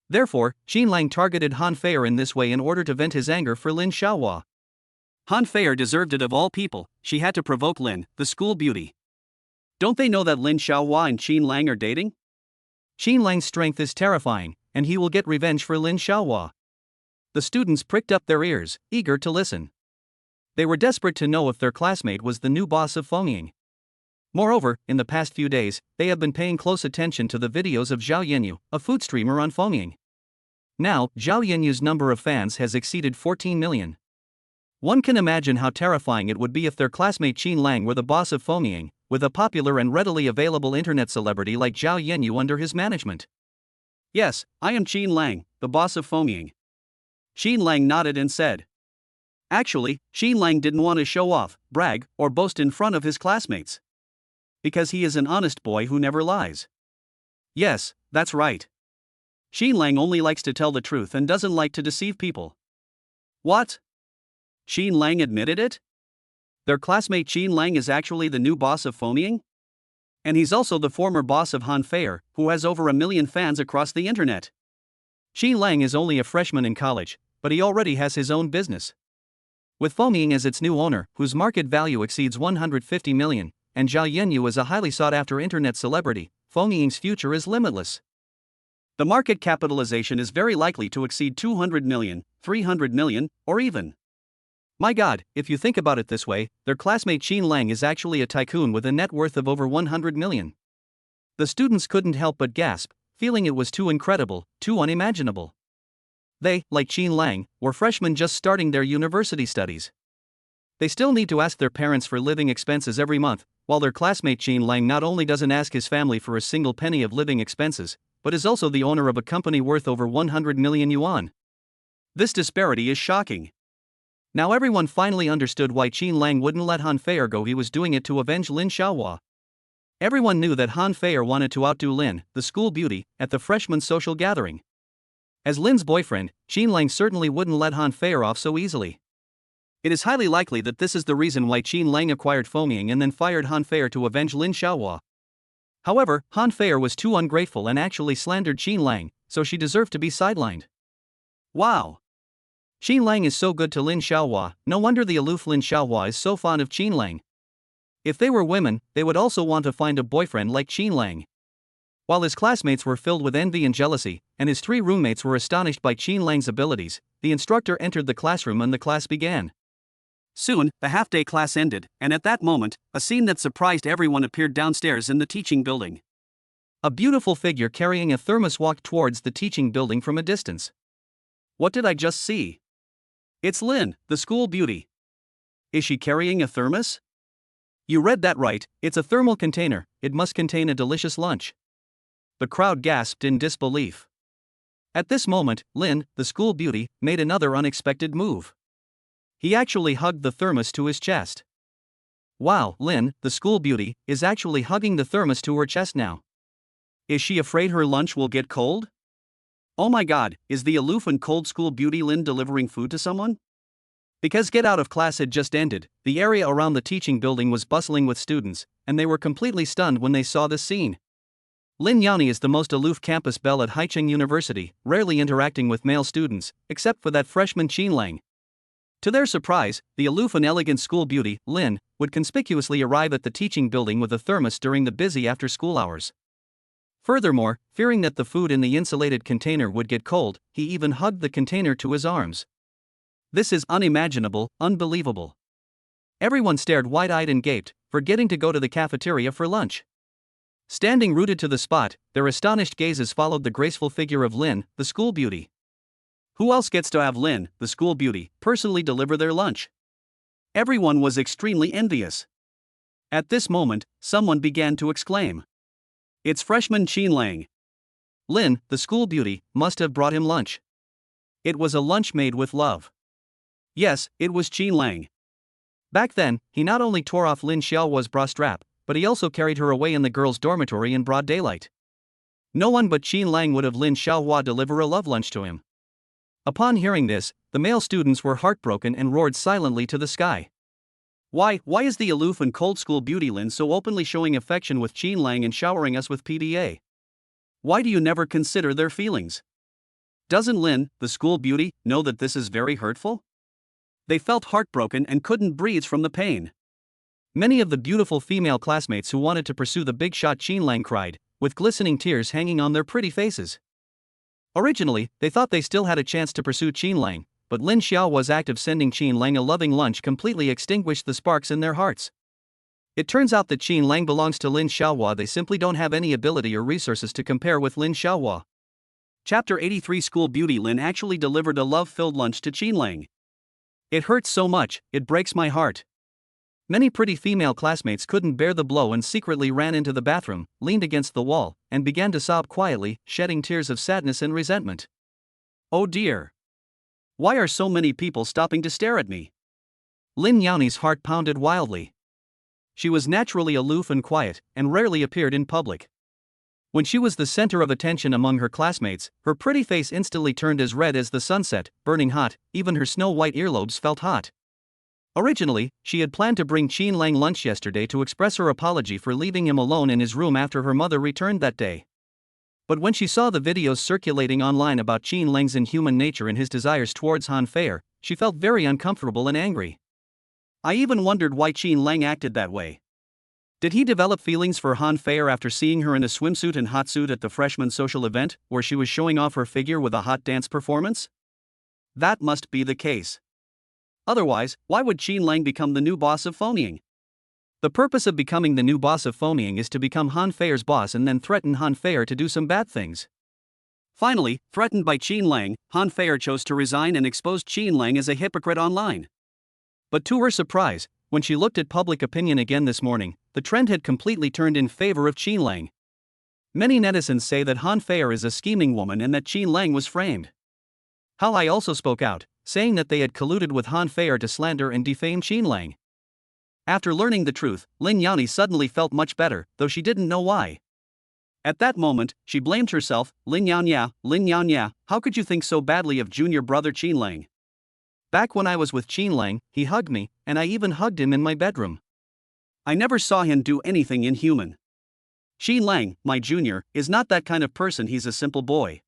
Therefore, Qin Lang targeted Han Feier in this way in order to vent his anger for Lin Xiaohua. Han Feier deserved it of all people. She had to provoke Lin, the school beauty. Don't they know that Lin Xiaohua and Qin Lang are dating? Qin Lang's strength is terrifying, and he will get revenge for Lin Xiaohua. The students pricked up their ears, eager to listen. They were desperate to know if their classmate was the new boss of Fengying. Moreover, in the past few days, they have been paying close attention to the videos of Zhao Yanyu, a food streamer on Fengying. Now, Zhao Yanyu's number of fans has exceeded 14 million. One can imagine how terrifying it would be if their classmate Qin Lang were the boss of Fengying, with a popular and readily available internet celebrity like Zhao Yanyu under his management. Yes, I am Qin Lang, the boss of Fengying. Qin Lang nodded and said. Actually, Qin Lang didn't want to show off, brag, or boast in front of his classmates. Because he is an honest boy who never lies. Yes, that's right. Qin Lang only likes to tell the truth and doesn't like to deceive people. What? Qin Lang admitted it? Their classmate Qin Lang is actually the new boss of Fengying? And he's also the former boss of Han Feier, who has over 1 million fans across the internet. Qin Lang is only a freshman in college, but he already has his own business. With Fengying as its new owner, whose market value exceeds 150 million, and Zhao Yanyu is a highly sought-after internet celebrity, Fengying's future is limitless. The market capitalization is very likely to exceed 200 million, 300 million, or even. My God, if you think about it this way, their classmate Qin Lang is actually a tycoon with a net worth of over 100 million. The students couldn't help but gasp, feeling it was too incredible, too unimaginable. They, like Qin Lang, were freshmen just starting their university studies. They still need to ask their parents for living expenses every month, while their classmate Qin Lang not only doesn't ask his family for a single penny of living expenses, but is also the owner of a company worth over 100 million yuan. This disparity is shocking. Now everyone finally understood why Qin Lang wouldn't let Han Feier go. He was doing it to avenge Lin Xiaohua. Everyone knew that Han Feier wanted to outdo Lin, the school beauty, at the freshman social gathering. As Lin's boyfriend, Qin Lang certainly wouldn't let Han Feier off so easily. It is highly likely that this is the reason why Qin Lang acquired Fengying and then fired Han Feier to avenge Lin Xiaohua. However, Han Feier was too ungrateful and actually slandered Qin Lang, so she deserved to be sidelined. Wow! Qin Lang is so good to Lin Xiaohua, no wonder the aloof Lin Xiaohua is so fond of Qin Lang. If they were women, they would also want to find a boyfriend like Qin Lang. While his classmates were filled with envy and jealousy, and his 3 roommates were astonished by Qin Lang's abilities, the instructor entered the classroom and the class began. Soon, the half-day class ended, and at that moment, a scene that surprised everyone appeared downstairs in the teaching building. A beautiful figure carrying a thermos walked towards the teaching building from a distance. What did I just see? It's Lin, the school beauty. Is she carrying a thermos? You read that right, it's a thermal container, it must contain a delicious lunch. The crowd gasped in disbelief. At this moment, Lin, the school beauty, made another unexpected move. He actually hugged the thermos to his chest. Wow, Lin, the school beauty, is actually hugging the thermos to her chest now. Is she afraid her lunch will get cold? Oh my God, is the aloof and cold school beauty Lin delivering food to someone? Because get out of class had just ended, the area around the teaching building was bustling with students, and they were completely stunned when they saw this scene. Lin Yani is the most aloof campus belle at Haicheng University, rarely interacting with male students, except for that freshman Qin Lang. To their surprise, the aloof and elegant school beauty, Lin, would conspicuously arrive at the teaching building with a thermos during the busy after-school hours. Furthermore, fearing that the food in the insulated container would get cold, he even hugged the container to his arms. This is unimaginable, unbelievable. Everyone stared wide-eyed and gaped, forgetting to go to the cafeteria for lunch. Standing rooted to the spot, their astonished gazes followed the graceful figure of Lin, the school beauty. Who else gets to have Lin, the school beauty, personally deliver their lunch? Everyone was extremely envious. At this moment, someone began to exclaim. It's freshman Qin Lang. Lin, the school beauty, must have brought him lunch. It was a lunch made with love. Yes, it was Qin Lang. Back then, he not only tore off Lin Xiaohua's bra strap, but he also carried her away in the girls' dormitory in broad daylight. No one but Qin Lang would have Lin Xiaohua deliver a love lunch to him. Upon hearing this, the male students were heartbroken and roared silently to the sky. Why is the aloof and cold school beauty Lin so openly showing affection with Qin Lang and showering us with PDA? Why do you never consider their feelings? Doesn't Lin, the school beauty, know that this is very hurtful? They felt heartbroken and couldn't breathe from the pain. Many of the beautiful female classmates who wanted to pursue the big shot Qin Lang cried, with glistening tears hanging on their pretty faces. Originally, they thought they still had a chance to pursue Qin Lang, but Lin Xiaohua's act of sending Qin Lang a loving lunch completely extinguished the sparks in their hearts. It turns out that Qin Lang belongs to Lin Xiaohua. They simply don't have any ability or resources to compare with Lin Xiaohua. Chapter 83 School Beauty Lin actually delivered a love-filled lunch to Qin Lang. It hurts so much, it breaks my heart. Many pretty female classmates couldn't bear the blow and secretly ran into the bathroom, leaned against the wall, and began to sob quietly, shedding tears of sadness and resentment. Oh dear. Why are so many people stopping to stare at me? Lin Yao's heart pounded wildly. She was naturally aloof and quiet, and rarely appeared in public. When she was the center of attention among her classmates, her pretty face instantly turned as red as the sunset, burning hot. Even her snow-white earlobes felt hot. Originally, she had planned to bring Qin Lang lunch yesterday to express her apology for leaving him alone in his room after her mother returned that day. But when she saw the videos circulating online about Qin Lang's inhuman nature and his desires towards Han Feier, she felt very uncomfortable and angry. I even wondered why Qin Lang acted that way. Did he develop feelings for Han Feier after seeing her in a swimsuit and hot suit at the freshman social event, where she was showing off her figure with a hot dance performance? That must be the case. Otherwise, why would Qin Lang become the new boss of Fonying? The purpose of becoming the new boss of Fonying is to become Han Feier's boss and then threaten Han Feier to do some bad things. Finally, threatened by Qin Lang, Han Feier chose to resign and exposed Qin Lang as a hypocrite online. But to her surprise, when she looked at public opinion again this morning, the trend had completely turned in favor of Qin Lang. Many netizens say that Han Feier is a scheming woman and that Qin Lang was framed. Hai also spoke out, saying that they had colluded with Han Feier to slander and defame Qin Lang. After learning the truth, Lin Yao suddenly felt much better, though she didn't know why. At that moment, she blamed herself. Lin Yao, how could you think so badly of junior brother Qin Lang? Back when I was with Qin Lang, he hugged me, and I even hugged him in my bedroom. I never saw him do anything inhuman. Qin Lang, my junior, is not that kind of person. He's a simple boy.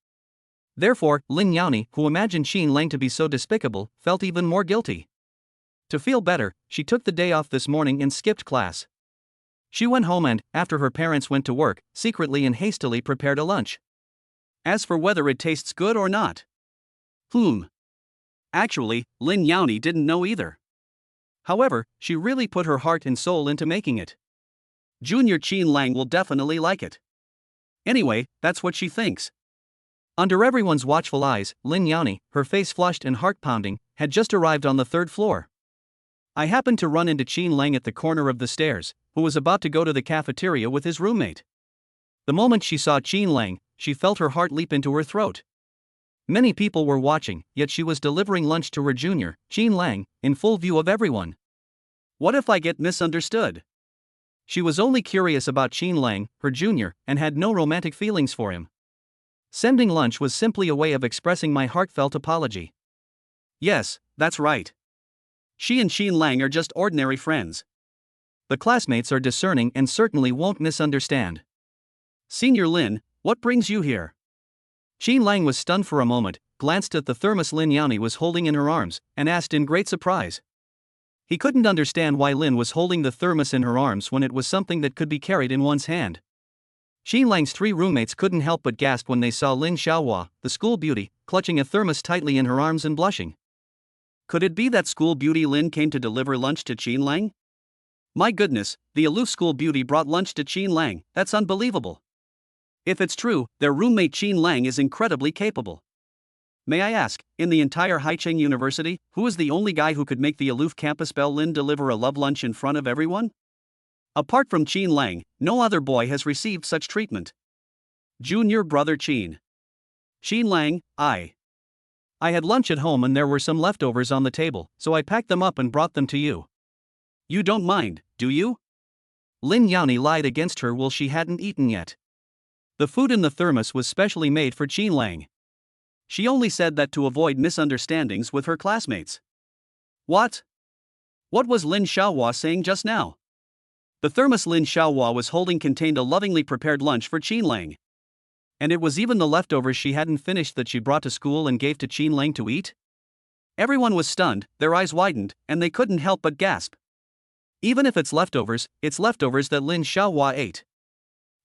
Therefore, Lin Yao, who imagined Qin Lang to be so despicable, felt even more guilty. To feel better, she took the day off this morning and skipped class. She went home and, after her parents went to work, secretly and hastily prepared a lunch. As for whether it tastes good or not, actually, Lin Yao didn't know either. However, she really put her heart and soul into making it. Junior Qin Lang will definitely like it. Anyway, that's what she thinks. Under everyone's watchful eyes, Lin Yao, her face flushed and heart pounding, had just arrived on the third floor. I happened to run into Qin Lang at the corner of the stairs, who was about to go to the cafeteria with his roommate. The moment she saw Qin Lang, she felt her heart leap into her throat. Many people were watching, yet she was delivering lunch to her junior, Qin Lang, in full view of everyone. What if I get misunderstood? She was only curious about Qin Lang, her junior, and had no romantic feelings for him. Sending lunch was simply a way of expressing my heartfelt apology. Yes, that's right. She and Qin Lang are just ordinary friends. The classmates are discerning and certainly won't misunderstand. Senior Lin, what brings you here? Qin Lang was stunned for a moment, glanced at the thermos Lin Yao was holding in her arms, and asked in great surprise. He couldn't understand why Lin was holding the thermos in her arms when it was something that could be carried in one's hand. Qin Lang's three roommates couldn't help but gasp when they saw Lin Xiaohua, the school beauty, clutching a thermos tightly in her arms and blushing. Could it be that school beauty Lin came to deliver lunch to Qin Lang? My goodness, the aloof school beauty brought lunch to Qin Lang. That's unbelievable. If it's true, their roommate Qin Lang is incredibly capable. May I ask, in the entire Haicheng University, who is the only guy who could make the aloof campus belle Lin deliver a love lunch in front of everyone? Apart from Qin Lang, no other boy has received such treatment. Junior brother Qin Lang, I had lunch at home and there were some leftovers on the table, so I packed them up and brought them to you. You don't mind, do you? Lin Yao lied against her while she hadn't eaten yet. The food in the thermos was specially made for Qin Lang. She only said that to avoid misunderstandings with her classmates. What? What was Lin Xiaohua saying just now? The thermos Lin Xiaohua was holding contained a lovingly prepared lunch for Qin Lang. And it was even the leftovers she hadn't finished that she brought to school and gave to Qin Lang to eat? Everyone was stunned, their eyes widened, and they couldn't help but gasp. Even if it's leftovers that Lin Xiaohua ate.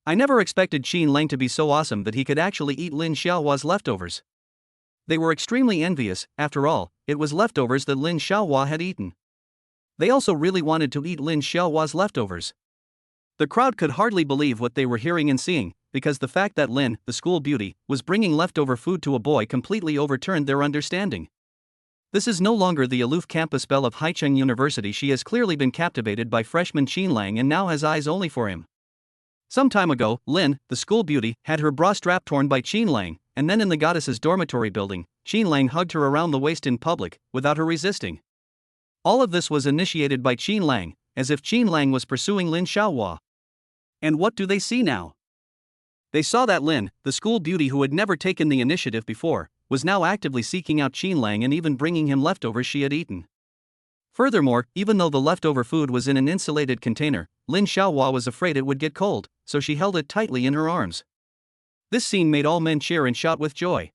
I never expected Qin Lang to be so awesome that he could actually eat Lin Xiaohua's leftovers. They were extremely envious. After all, it was leftovers that Lin Xiaohua had eaten. They also really wanted to eat Lin Xiaohua's leftovers. The crowd could hardly believe what they were hearing and seeing, because the fact that Lin, the school beauty, was bringing leftover food to a boy completely overturned their understanding. This is no longer the aloof campus belle of Haicheng University. She has clearly been captivated by freshman Qin Lang and now has eyes only for him. Some time ago, Lin, the school beauty, had her bra strap torn by Qin Lang, and then in the goddess's dormitory building, Qin Lang hugged her around the waist in public, without her resisting. All of this was initiated by Qin Lang, as if Qin Lang was pursuing Lin Xiaohua. And what do they see now? They saw that Lin, the school beauty who had never taken the initiative before, was now actively seeking out Qin Lang and even bringing him leftovers she had eaten. Furthermore, even though the leftover food was in an insulated container, Lin Xiaohua was afraid it would get cold, so she held it tightly in her arms. This scene made all men cheer and shout with joy.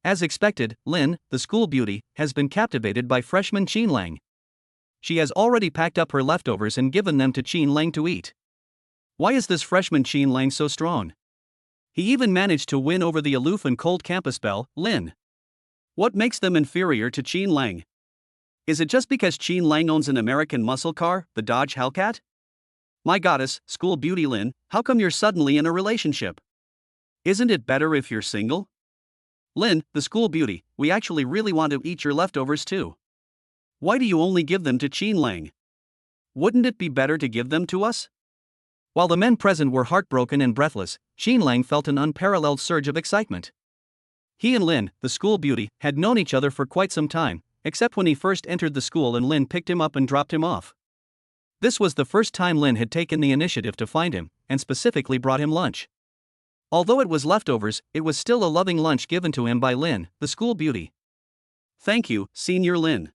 As expected, Lin, the school beauty, has been captivated by freshman Qin Lang. She has already packed up her leftovers and given them to Qin Lang to eat. Why is this freshman Qin Lang so strong? He even managed to win over the aloof and cold campus belle, Lin. What makes them inferior to Qin Lang? Is it just because Qin Lang owns an American muscle car, the Dodge Hellcat? My goddess, school beauty Lin, how come you're suddenly in a relationship? Isn't it better if you're single? Lin, the school beauty, we actually really want to eat your leftovers too. Why do you only give them to Qin Lang? Wouldn't it be better to give them to us? While the men present were heartbroken and breathless, Qin Lang felt an unparalleled surge of excitement. He and Lin, the school beauty, had known each other for quite some time, except when he first entered the school and Lin picked him up and dropped him off. This was the first time Lin had taken the initiative to find him, and specifically brought him lunch. Although it was leftovers, it was still a loving lunch given to him by Lin, the school beauty. Thank you, Senior Lin.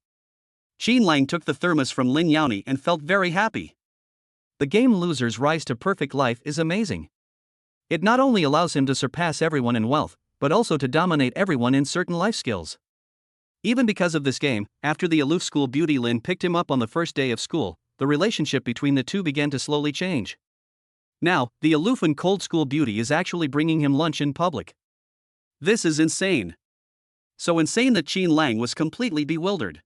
Qin Lang took the thermos from Lin Yaoni and felt very happy. The game loser's rise to perfect life is amazing. It not only allows him to surpass everyone in wealth, but also to dominate everyone in certain life skills. Even because of this game, after the aloof school beauty Lin picked him up on the first day of school, the relationship between the two began to slowly change. Now, the aloof and cold school beauty is actually bringing him lunch in public. This is insane. So insane that Qin Lang was completely bewildered.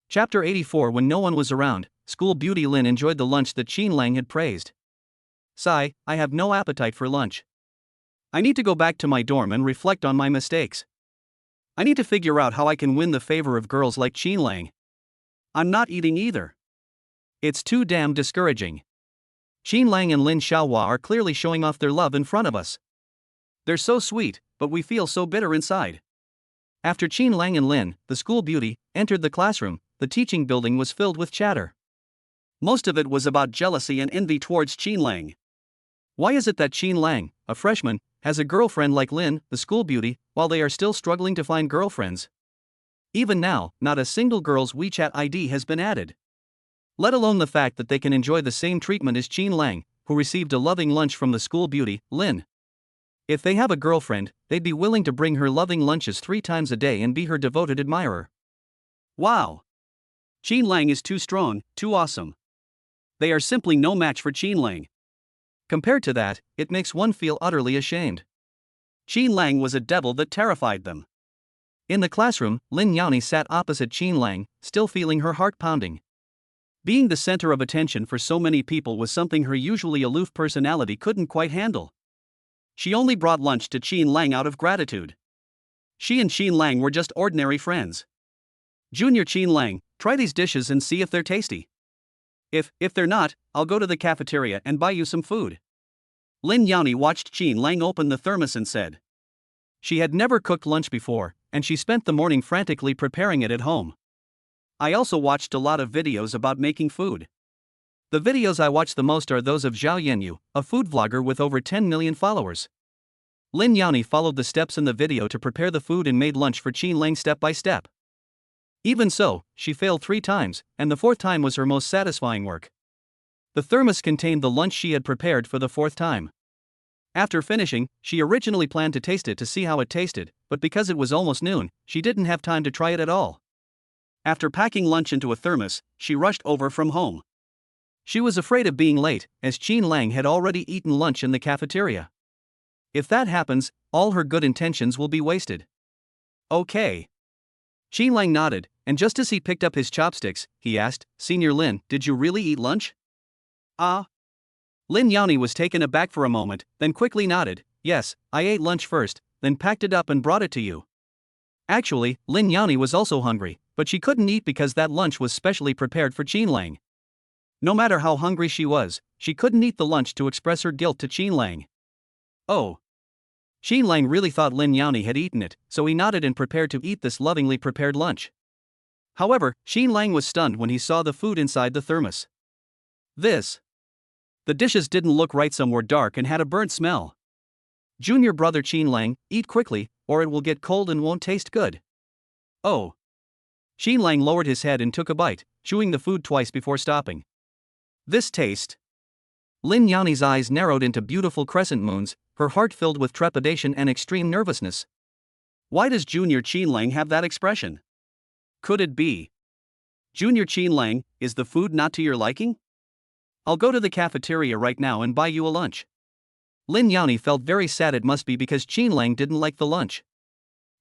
Chapter 84. When no one was around, school beauty Lin enjoyed the lunch that Qin Lang had praised. Sigh, I have no appetite for lunch. I need to go back to my dorm and reflect on my mistakes. I need to figure out how I can win the favor of girls like Qin Lang. I'm not eating either. It's too damn discouraging. Qin Lang and Lin Xiaohua are clearly showing off their love in front of us. They're so sweet, but we feel so bitter inside. After Qin Lang and Lin, the school beauty, entered the classroom, the teaching building was filled with chatter. Most of it was about jealousy and envy towards Qin Lang. Why is it that Qin Lang, a freshman, has a girlfriend like Lin, the school beauty, while they are still struggling to find girlfriends? Even now, not a single girl's WeChat ID has been added. Let alone the fact that they can enjoy the same treatment as Qin Lang, who received a loving lunch from the school beauty, Lin. If they have a girlfriend, they'd be willing to bring her loving lunches 3 times a day and be her devoted admirer. Wow! Qin Lang is too strong, too awesome. They are simply no match for Qin Lang. Compared to that, it makes one feel utterly ashamed. Qin Lang was a devil that terrified them. In the classroom, Lin Yaoni sat opposite Qin Lang, still feeling her heart pounding. Being the center of attention for so many people was something her usually aloof personality couldn't quite handle. She only brought lunch to Qin Lang out of gratitude. She and Qin Lang were just ordinary friends. Junior Qin Lang, try these dishes and see if they're tasty. If they're not, I'll go to the cafeteria and buy you some food. Lin Yaoni watched Qin Lang open the thermos and said. She had never cooked lunch before, and she spent the morning frantically preparing it at home. I also watched a lot of videos about making food. The videos I watch the most are those of Zhao Yanyu, a food vlogger with over 10 million followers. Lin Yaoni followed the steps in the video to prepare the food and made lunch for Qin Lang step by step. Even so, she failed 3 times, and the 4th time was her most satisfying work. The thermos contained the lunch she had prepared for the 4th time. After finishing, she originally planned to taste it to see how it tasted, but because it was almost noon, she didn't have time to try it at all. After packing lunch into a thermos, she rushed over from home. She was afraid of being late, as Qin Lang had already eaten lunch in the cafeteria. If that happens, all her good intentions will be wasted. Okay. Qin Lang nodded, and just as he picked up his chopsticks, he asked, "Senior Lin, did you really eat lunch?" Lin Yaoni was taken aback for a moment, then quickly nodded, "Yes, I ate lunch first, then packed it up and brought it to you." Actually, Lin Yaoni was also hungry, but she couldn't eat because that lunch was specially prepared for Qin Lang. No matter how hungry she was, she couldn't eat the lunch to express her guilt to Qin Lang. Oh. Qin Lang really thought Lin Yaoni had eaten it, so he nodded and prepared to eat this lovingly prepared lunch. However, Qin Lang was stunned when he saw the food inside the thermos. The dishes didn't look right, some were dark and had a burnt smell. "Junior brother Qin Lang, eat quickly, or it will get cold and won't taste good." Oh. Qin Lang lowered his head and took a bite, chewing the food twice before stopping. This taste. Lin Yaoni's eyes narrowed into beautiful crescent moons, her heart filled with trepidation and extreme nervousness. Why does Junior Qin Lang have that expression? Could it be? "Junior Qin Lang, is the food not to your liking? I'll go to the cafeteria right now and buy you a lunch." Lin Yaoni felt very sad. It must be because Qin Lang didn't like the lunch.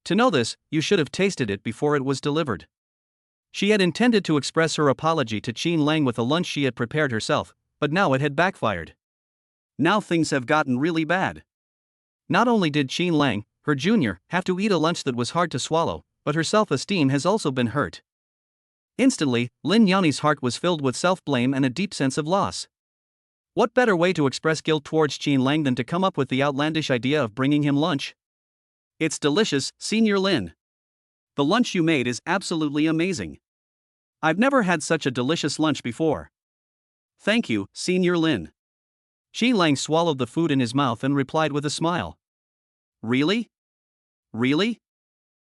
To know this, you should have tasted it before it was delivered. She had intended to express her apology to Qin Lang with a lunch she had prepared herself, but now it had backfired. Now things have gotten really bad. Not only did Qin Lang, her junior, have to eat a lunch that was hard to swallow, but her self-esteem has also been hurt. Instantly, Lin Yaoni's heart was filled with self-blame and a deep sense of loss. What better way to express guilt towards Qin Lang than to come up with the outlandish idea of bringing him lunch? "It's delicious, Senior Lin. The lunch you made is absolutely amazing. I've never had such a delicious lunch before." "Thank you, Senior Lin." Qin Lang swallowed the food in his mouth and replied with a smile. "Really? Really?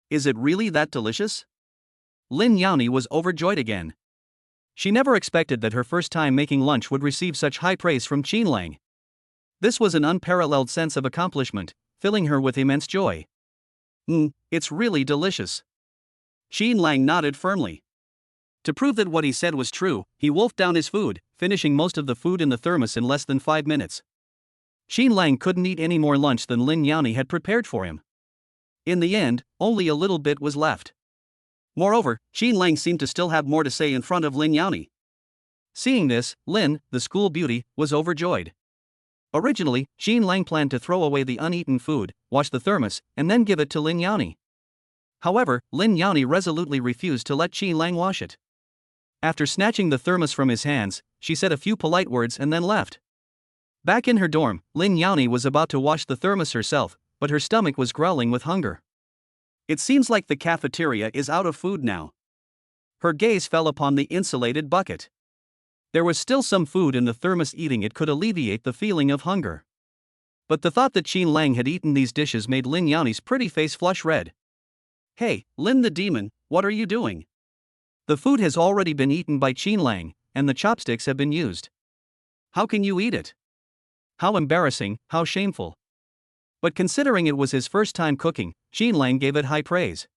Is it really that delicious?" Lin Yaoni was overjoyed again. She never expected that her first time making lunch would receive such high praise from Qin Lang. This was an unparalleled sense of accomplishment, filling her with immense joy. It's really delicious." Qin Lang nodded firmly. To prove that what he said was true, he wolfed down his food, finishing most of the food in the thermos in less than 5 minutes. Qin Lang couldn't eat any more lunch than Lin Yaoni had prepared for him. In the end, only a little bit was left. Moreover, Qin Lang seemed to still have more to say in front of Lin Yaoni. Seeing this, Lin, the school beauty, was overjoyed. Originally, Qin Lang planned to throw away the uneaten food, wash the thermos, and then give it to Lin Yaoni. However, Lin Yaoni resolutely refused to let Qin Lang wash it. After snatching the thermos from his hands, she said a few polite words and then left. Back in her dorm, Lin Yaoni was about to wash the thermos herself, but her stomach was growling with hunger. It seems like the cafeteria is out of food now. Her gaze fell upon the insulated bucket. There was still some food in the thermos. Eating it could alleviate the feeling of hunger. But the thought that Qin Lang had eaten these dishes made Lin Yaoni's pretty face flush red. "Hey, Lin the demon, what are you doing? The food has already been eaten by Qin Lang, and the chopsticks have been used. How can you eat it? How embarrassing, how shameful." But considering it was his first time cooking, Qin Lang gave it high praise.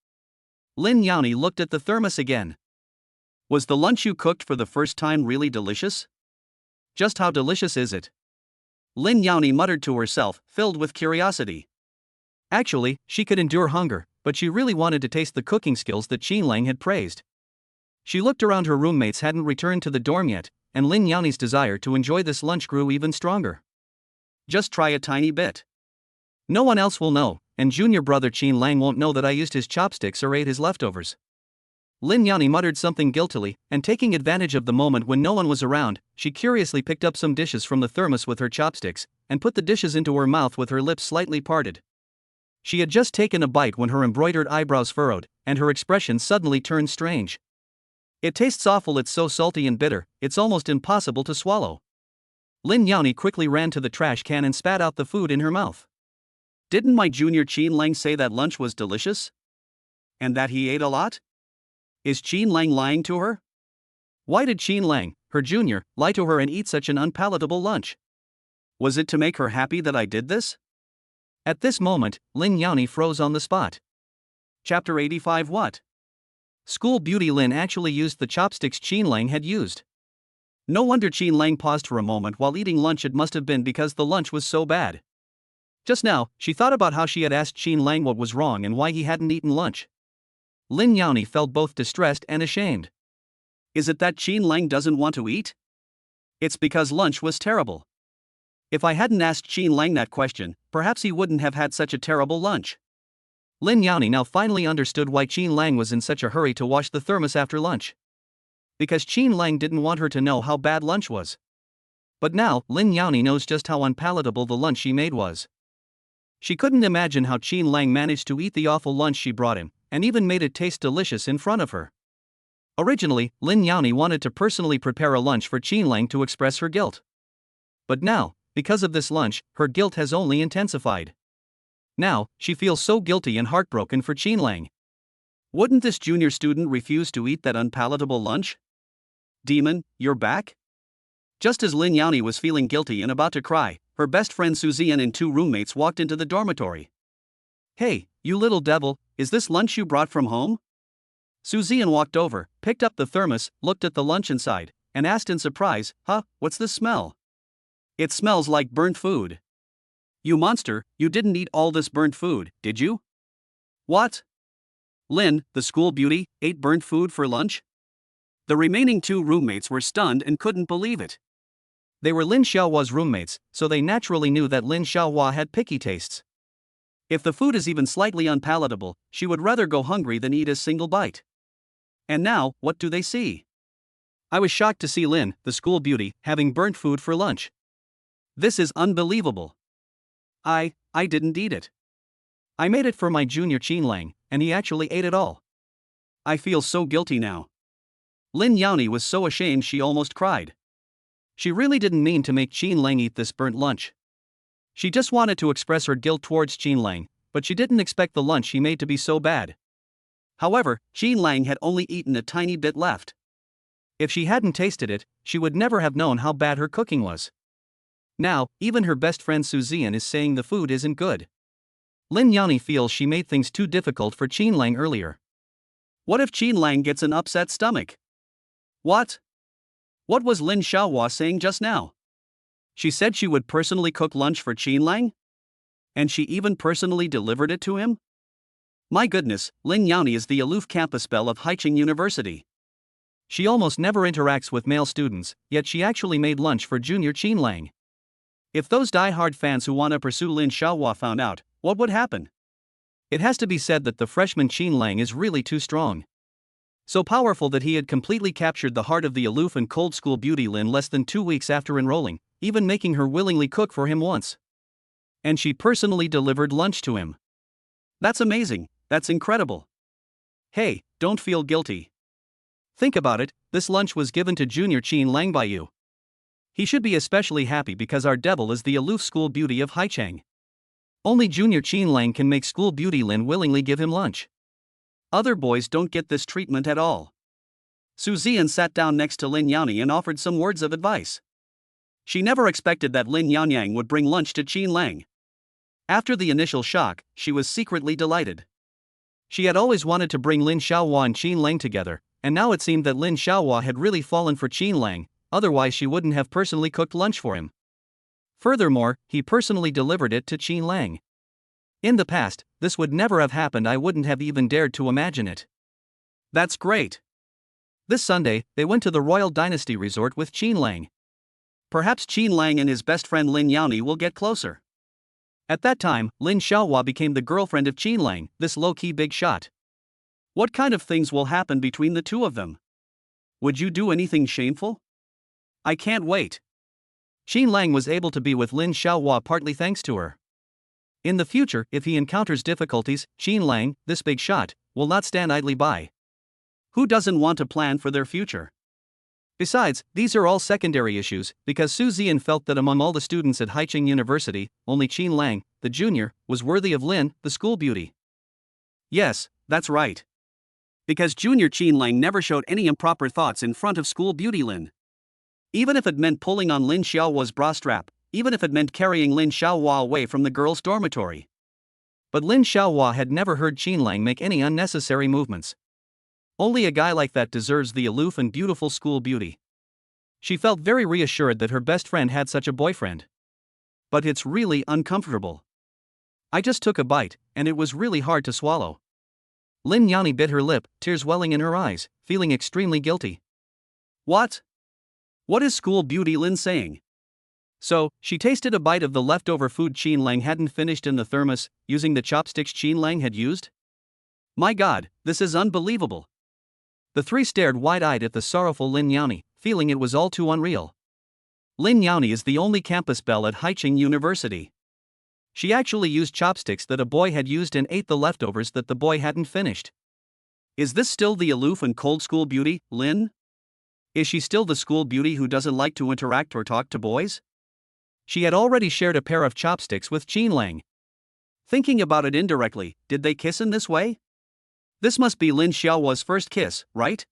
Lin Yaoni looked at the thermos again. "Was the lunch you cooked for the first time really delicious? Just how delicious is it?" Lin Yaoni muttered to herself, filled with curiosity. Actually, she could endure hunger, but she really wanted to taste the cooking skills that Qin Lang had praised. She looked around. Her roommates hadn't returned to the dorm yet, and Lin Yaoni's desire to enjoy this lunch grew even stronger. "Just try a tiny bit. No one else will know, and junior brother Qin Lang won't know that I used his chopsticks or ate his leftovers." Lin Yaoni muttered something guiltily, and taking advantage of the moment when no one was around, she curiously picked up some dishes from the thermos with her chopsticks, and put the dishes into her mouth with her lips slightly parted. She had just taken a bite when her embroidered eyebrows furrowed, and her expression suddenly turned strange. "It tastes awful, it's so salty and bitter, it's almost impossible to swallow." Lin Yaoni quickly ran to the trash can and spat out the food in her mouth. "Didn't my junior Qin Lang say that lunch was delicious? And that he ate a lot? Is Qin Lang lying to her? Why did Qin Lang, her junior, lie to her and eat such an unpalatable lunch? Was it to make her happy that I did this? At this moment, Lin Yaoni froze on the spot. Chapter 85. What? School beauty Lin actually used the chopsticks Qin Lang had used. No wonder Qin Lang paused for a moment while eating lunch. It must have been because the lunch was so bad. Just now, she thought about how she had asked Qin Lang what was wrong and why he hadn't eaten lunch. Lin Yaoni felt both distressed and ashamed. Is it that Qin Lang doesn't want to eat? It's because lunch was terrible. If I hadn't asked Qin Lang that question, perhaps he wouldn't have had such a terrible lunch. Lin Yaoni now finally understood why Qin Lang was in such a hurry to wash the thermos after lunch. Because Qin Lang didn't want her to know how bad lunch was. But now, Lin Yaoni knows just how unpalatable the lunch she made was. She couldn't imagine how Qin Lang managed to eat the awful lunch she brought him, and even made it taste delicious in front of her. Originally, Lin Yaoni wanted to personally prepare a lunch for Qin Lang to express her guilt. But now, because of this lunch, her guilt has only intensified. Now, she feels so guilty and heartbroken for Qin Lang. Wouldn't this junior student refuse to eat that unpalatable lunch? Demon, you're back? Just as Lin Yaoni was feeling guilty and about to cry, her best friend Suzian and two roommates walked into the dormitory. Hey, you little devil, is this lunch you brought from home? Suzian walked over, picked up the thermos, looked at the lunch inside, and asked in surprise, "Huh, what's this smell? It smells like burnt food. You monster, you didn't eat all this burnt food, did you?" What? Lin, the school beauty, ate burnt food for lunch? The remaining two roommates were stunned and couldn't believe it. They were Lin Xiaohua's roommates, so they naturally knew that Lin Xiaohua had picky tastes. If the food is even slightly unpalatable, she would rather go hungry than eat a single bite. And now, what do they see? I was shocked to see Lin, the school beauty, having burnt food for lunch. This is unbelievable. I didn't eat it. I made it for my junior Qin Lang, and he actually ate it all. I feel so guilty now. Lin Yaoni was so ashamed she almost cried. She really didn't mean to make Qin Lang eat this burnt lunch. She just wanted to express her guilt towards Qin Lang, but she didn't expect the lunch he made to be so bad. However, Qin Lang had only eaten a tiny bit left. If she hadn't tasted it, she would never have known how bad her cooking was. Now, even her best friend Suzian is saying the food isn't good. Lin Yaoni feels she made things too difficult for Qin Lang earlier. What if Qin Lang gets an upset stomach? What? What was Lin Xiaohua saying just now? She said she would personally cook lunch for Qin Lang? And she even personally delivered it to him? My goodness, Lin Yaoni is the aloof campus belle of Haicheng University. She almost never interacts with male students, yet she actually made lunch for junior Qin Lang. If those die-hard fans who want to pursue Lin Xiaohua found out, what would happen? It has to be said that the freshman Qin Lang is really too strong. So powerful that he had completely captured the heart of the aloof and cold school beauty Lin less than 2 weeks after enrolling, even making her willingly cook for him once. And she personally delivered lunch to him. That's amazing, that's incredible. Hey, don't feel guilty. Think about it, this lunch was given to junior Qin Lang by you. He should be especially happy because our devil is the aloof school beauty of Haicheng. Only junior Qin Lang can make school beauty Lin willingly give him lunch. Other boys don't get this treatment at all. Suzian sat down next to Lin Yaoni and offered some words of advice. She never expected that Lin Yangyang would bring lunch to Qin Lang. After the initial shock, she was secretly delighted. She had always wanted to bring Lin Xiaohua and Qin Lang together, and now it seemed that Lin Xiaohua had really fallen for Qin Lang, otherwise she wouldn't have personally cooked lunch for him. Furthermore, he personally delivered it to Qin Lang. In the past, this would never have happened. I wouldn't have even dared to imagine it. That's great. This Sunday, they went to the Royal Dynasty Resort with Qin Lang. Perhaps Qin Lang and his best friend Lin Yaoni will get closer. At that time, Lin Xiaohua became the girlfriend of Qin Lang, this low-key big shot. What kind of things will happen between the two of them? Would you do anything shameful? I can't wait. Qin Lang was able to be with Lin Xiaohua partly thanks to her. In the future, if he encounters difficulties, Qin Lang, this big shot, will not stand idly by. Who doesn't want to plan for their future? Besides, these are all secondary issues, because Su Zian felt that among all the students at Haicheng University, only Qin Lang, the junior, was worthy of Lin, the school beauty. Yes, that's right. Because Junior Qin Lang never showed any improper thoughts in front of school beauty Lin. Even if it meant pulling on Lin Xiaohua's bra strap, even if it meant carrying Lin Xiaohua away from the girls' dormitory. But Lin Xiaohua had never heard Qin Lang make any unnecessary movements. Only a guy like that deserves the aloof and beautiful school beauty. She felt very reassured that her best friend had such a boyfriend. But it's really uncomfortable. I just took a bite, and it was really hard to swallow. Lin Yani bit her lip, tears welling in her eyes, feeling extremely guilty. What? What is school beauty Lin saying? So, she tasted a bite of the leftover food Qin Lang hadn't finished in the thermos, using the chopsticks Qin Lang had used? My god, this is unbelievable. The three stared wide-eyed at the sorrowful Lin Yani, feeling it was all too unreal. Lin Yani is the only campus belle at Haicheng University. She actually used chopsticks that a boy had used and ate the leftovers that the boy hadn't finished. Is this still the aloof and cold school beauty, Lin? Is she still the school beauty who doesn't like to interact or talk to boys? She had already shared a pair of chopsticks with Qin Lang. Thinking about it indirectly, did they kiss in this way? This must be Lin Xiaohua's first kiss, right?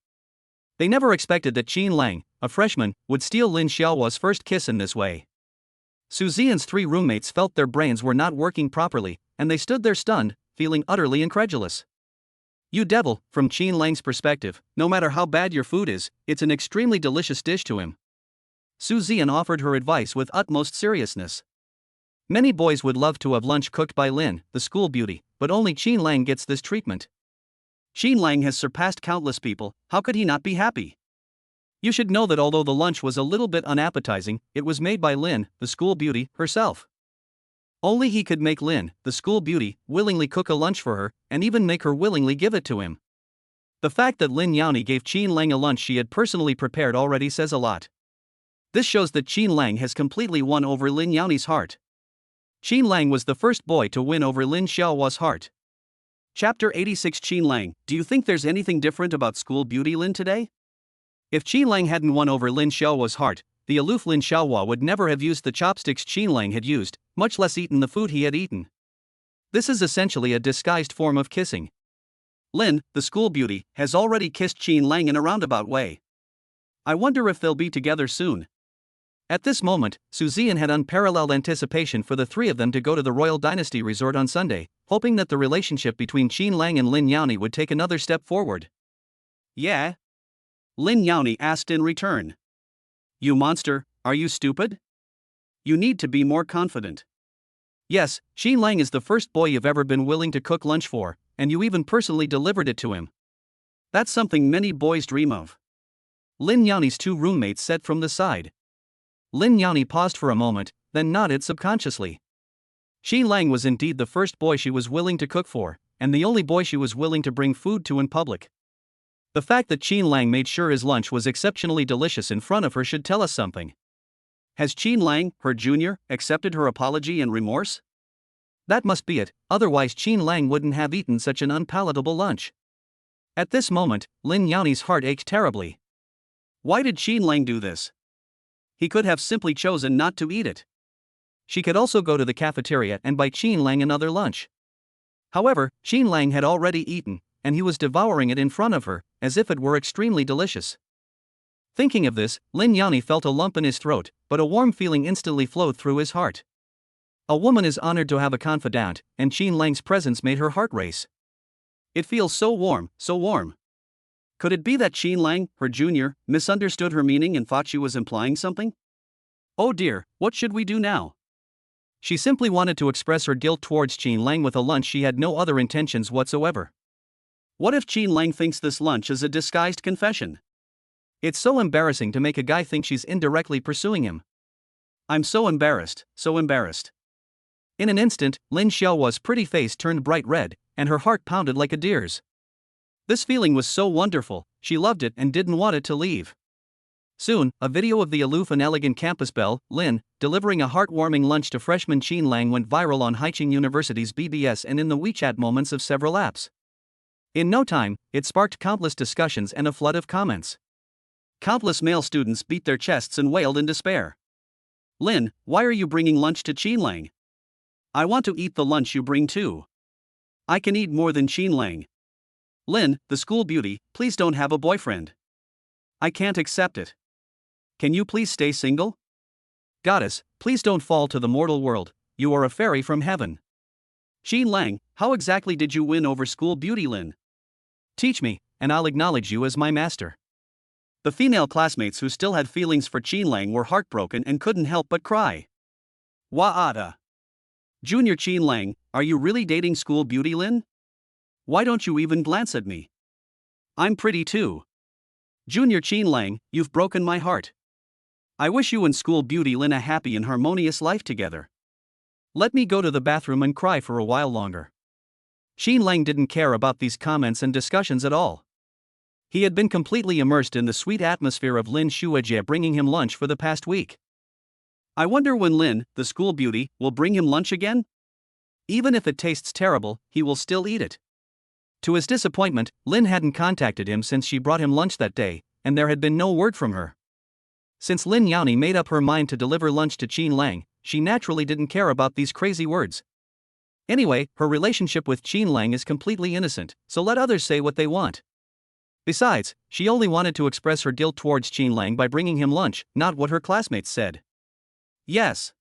They never expected that Qin Lang, a freshman, would steal Lin Xiaohua's first kiss in this way. Su Zian's three roommates felt their brains were not working properly, and they stood there stunned, feeling utterly incredulous. You devil, from Qin Lang's perspective, no matter how bad your food is, it's an extremely delicious dish to him. Su Zian offered her advice with utmost seriousness. Many boys would love to have lunch cooked by Lin, the school beauty, but only Qin Lang gets this treatment. Qin Lang has surpassed countless people, how could he not be happy? You should know that although the lunch was a little bit unappetizing, it was made by Lin, the school beauty, herself. Only he could make Lin, the school beauty, willingly cook a lunch for her, and even make her willingly give it to him. The fact that Lin Yani gave Qin Lang a lunch she had personally prepared already says a lot. This shows that Qin Lang has completely won over Lin Yani's heart. Qin Lang was the first boy to win over Lin Xiaohua's heart. Chapter 86 Qin Lang, do you think there's anything different about school beauty Lin today? If Qin Lang hadn't won over Lin Xiaohua's heart, the aloof Lin Xiaohua would never have used the chopsticks Qin Lang had used, much less eaten the food he had eaten. This is essentially a disguised form of kissing. Lin, the school beauty, has already kissed Qin Lang in a roundabout way. I wonder if they'll be together soon. At this moment, Su Zian had unparalleled anticipation for the three of them to go to the Royal Dynasty Resort on Sunday, hoping that the relationship between Qin Lang and Lin Yani would take another step forward. Yeah? Lin Yani asked in return. You monster, are you stupid? You need to be more confident. Yes, Qin Lang is the first boy you've ever been willing to cook lunch for, and you even personally delivered it to him. That's something many boys dream of. Lin Yani's two roommates said from the side. Lin Yani paused for a moment, then nodded subconsciously. Qin Lang was indeed the first boy she was willing to cook for, and the only boy she was willing to bring food to in public. The fact that Qin Lang made sure his lunch was exceptionally delicious in front of her should tell us something. Has Qin Lang, her junior, accepted her apology and remorse? That must be it, otherwise Qin Lang wouldn't have eaten such an unpalatable lunch. At this moment, Lin Yani's heart ached terribly. Why did Qin Lang do this? He could have simply chosen not to eat it. She could also go to the cafeteria and buy Qin Lang another lunch. However, Qin Lang had already eaten, and he was devouring it in front of her, as if it were extremely delicious. Thinking of this, Lin Yani felt a lump in his throat, but a warm feeling instantly flowed through his heart. A woman is honored to have a confidant, and Qin Lang's presence made her heart race. It feels so warm, so warm. Could it be that Qin Lang, her junior, misunderstood her meaning and thought she was implying something? Oh dear, what should we do now? She simply wanted to express her guilt towards Qin Lang with a lunch she had no other intentions whatsoever. What if Qin Lang thinks this lunch is a disguised confession? It's so embarrassing to make a guy think she's indirectly pursuing him. I'm so embarrassed, so embarrassed. In an instant, Lin Xiaohua's pretty face turned bright red, and her heart pounded like a deer's. This feeling was so wonderful, she loved it and didn't want it to leave. Soon, a video of the aloof and elegant campus belle, Lin, delivering a heartwarming lunch to freshman Qin Lang went viral on Haicheng University's BBS and in the WeChat moments of several apps. In no time, it sparked countless discussions and a flood of comments. Countless male students beat their chests and wailed in despair. Lin, why are you bringing lunch to Qin Lang? I want to eat the lunch you bring too. I can eat more than Qin Lang. Lin, the school beauty, please don't have a boyfriend. I can't accept it. Can you please stay single? Goddess, please don't fall to the mortal world, you are a fairy from heaven. Xin Lang, how exactly did you win over school beauty Lin? Teach me, and I'll acknowledge you as my master. The female classmates who still had feelings for Xin Lang were heartbroken and couldn't help but cry. Wa'ada. Junior Xin Lang, are you really dating school beauty Lin? Why don't you even glance at me? I'm pretty too. Junior Xin Lang, you've broken my heart. I wish you and school beauty Lin a happy and harmonious life together. Let me go to the bathroom and cry for a while longer. Xin Lang didn't care about these comments and discussions at all. He had been completely immersed in the sweet atmosphere of Lin Shuajie bringing him lunch for the past week. I wonder when Lin, the school beauty, will bring him lunch again? Even if it tastes terrible, he will still eat it. To his disappointment, Lin hadn't contacted him since she brought him lunch that day, and there had been no word from her. Since Lin Yaoni made up her mind to deliver lunch to Xin Lang, she naturally didn't care about these crazy words. Anyway, her relationship with Xin Lang is completely innocent, so let others say what they want. Besides, she only wanted to express her guilt towards Xin Lang by bringing him lunch, not what her classmates said. Yes.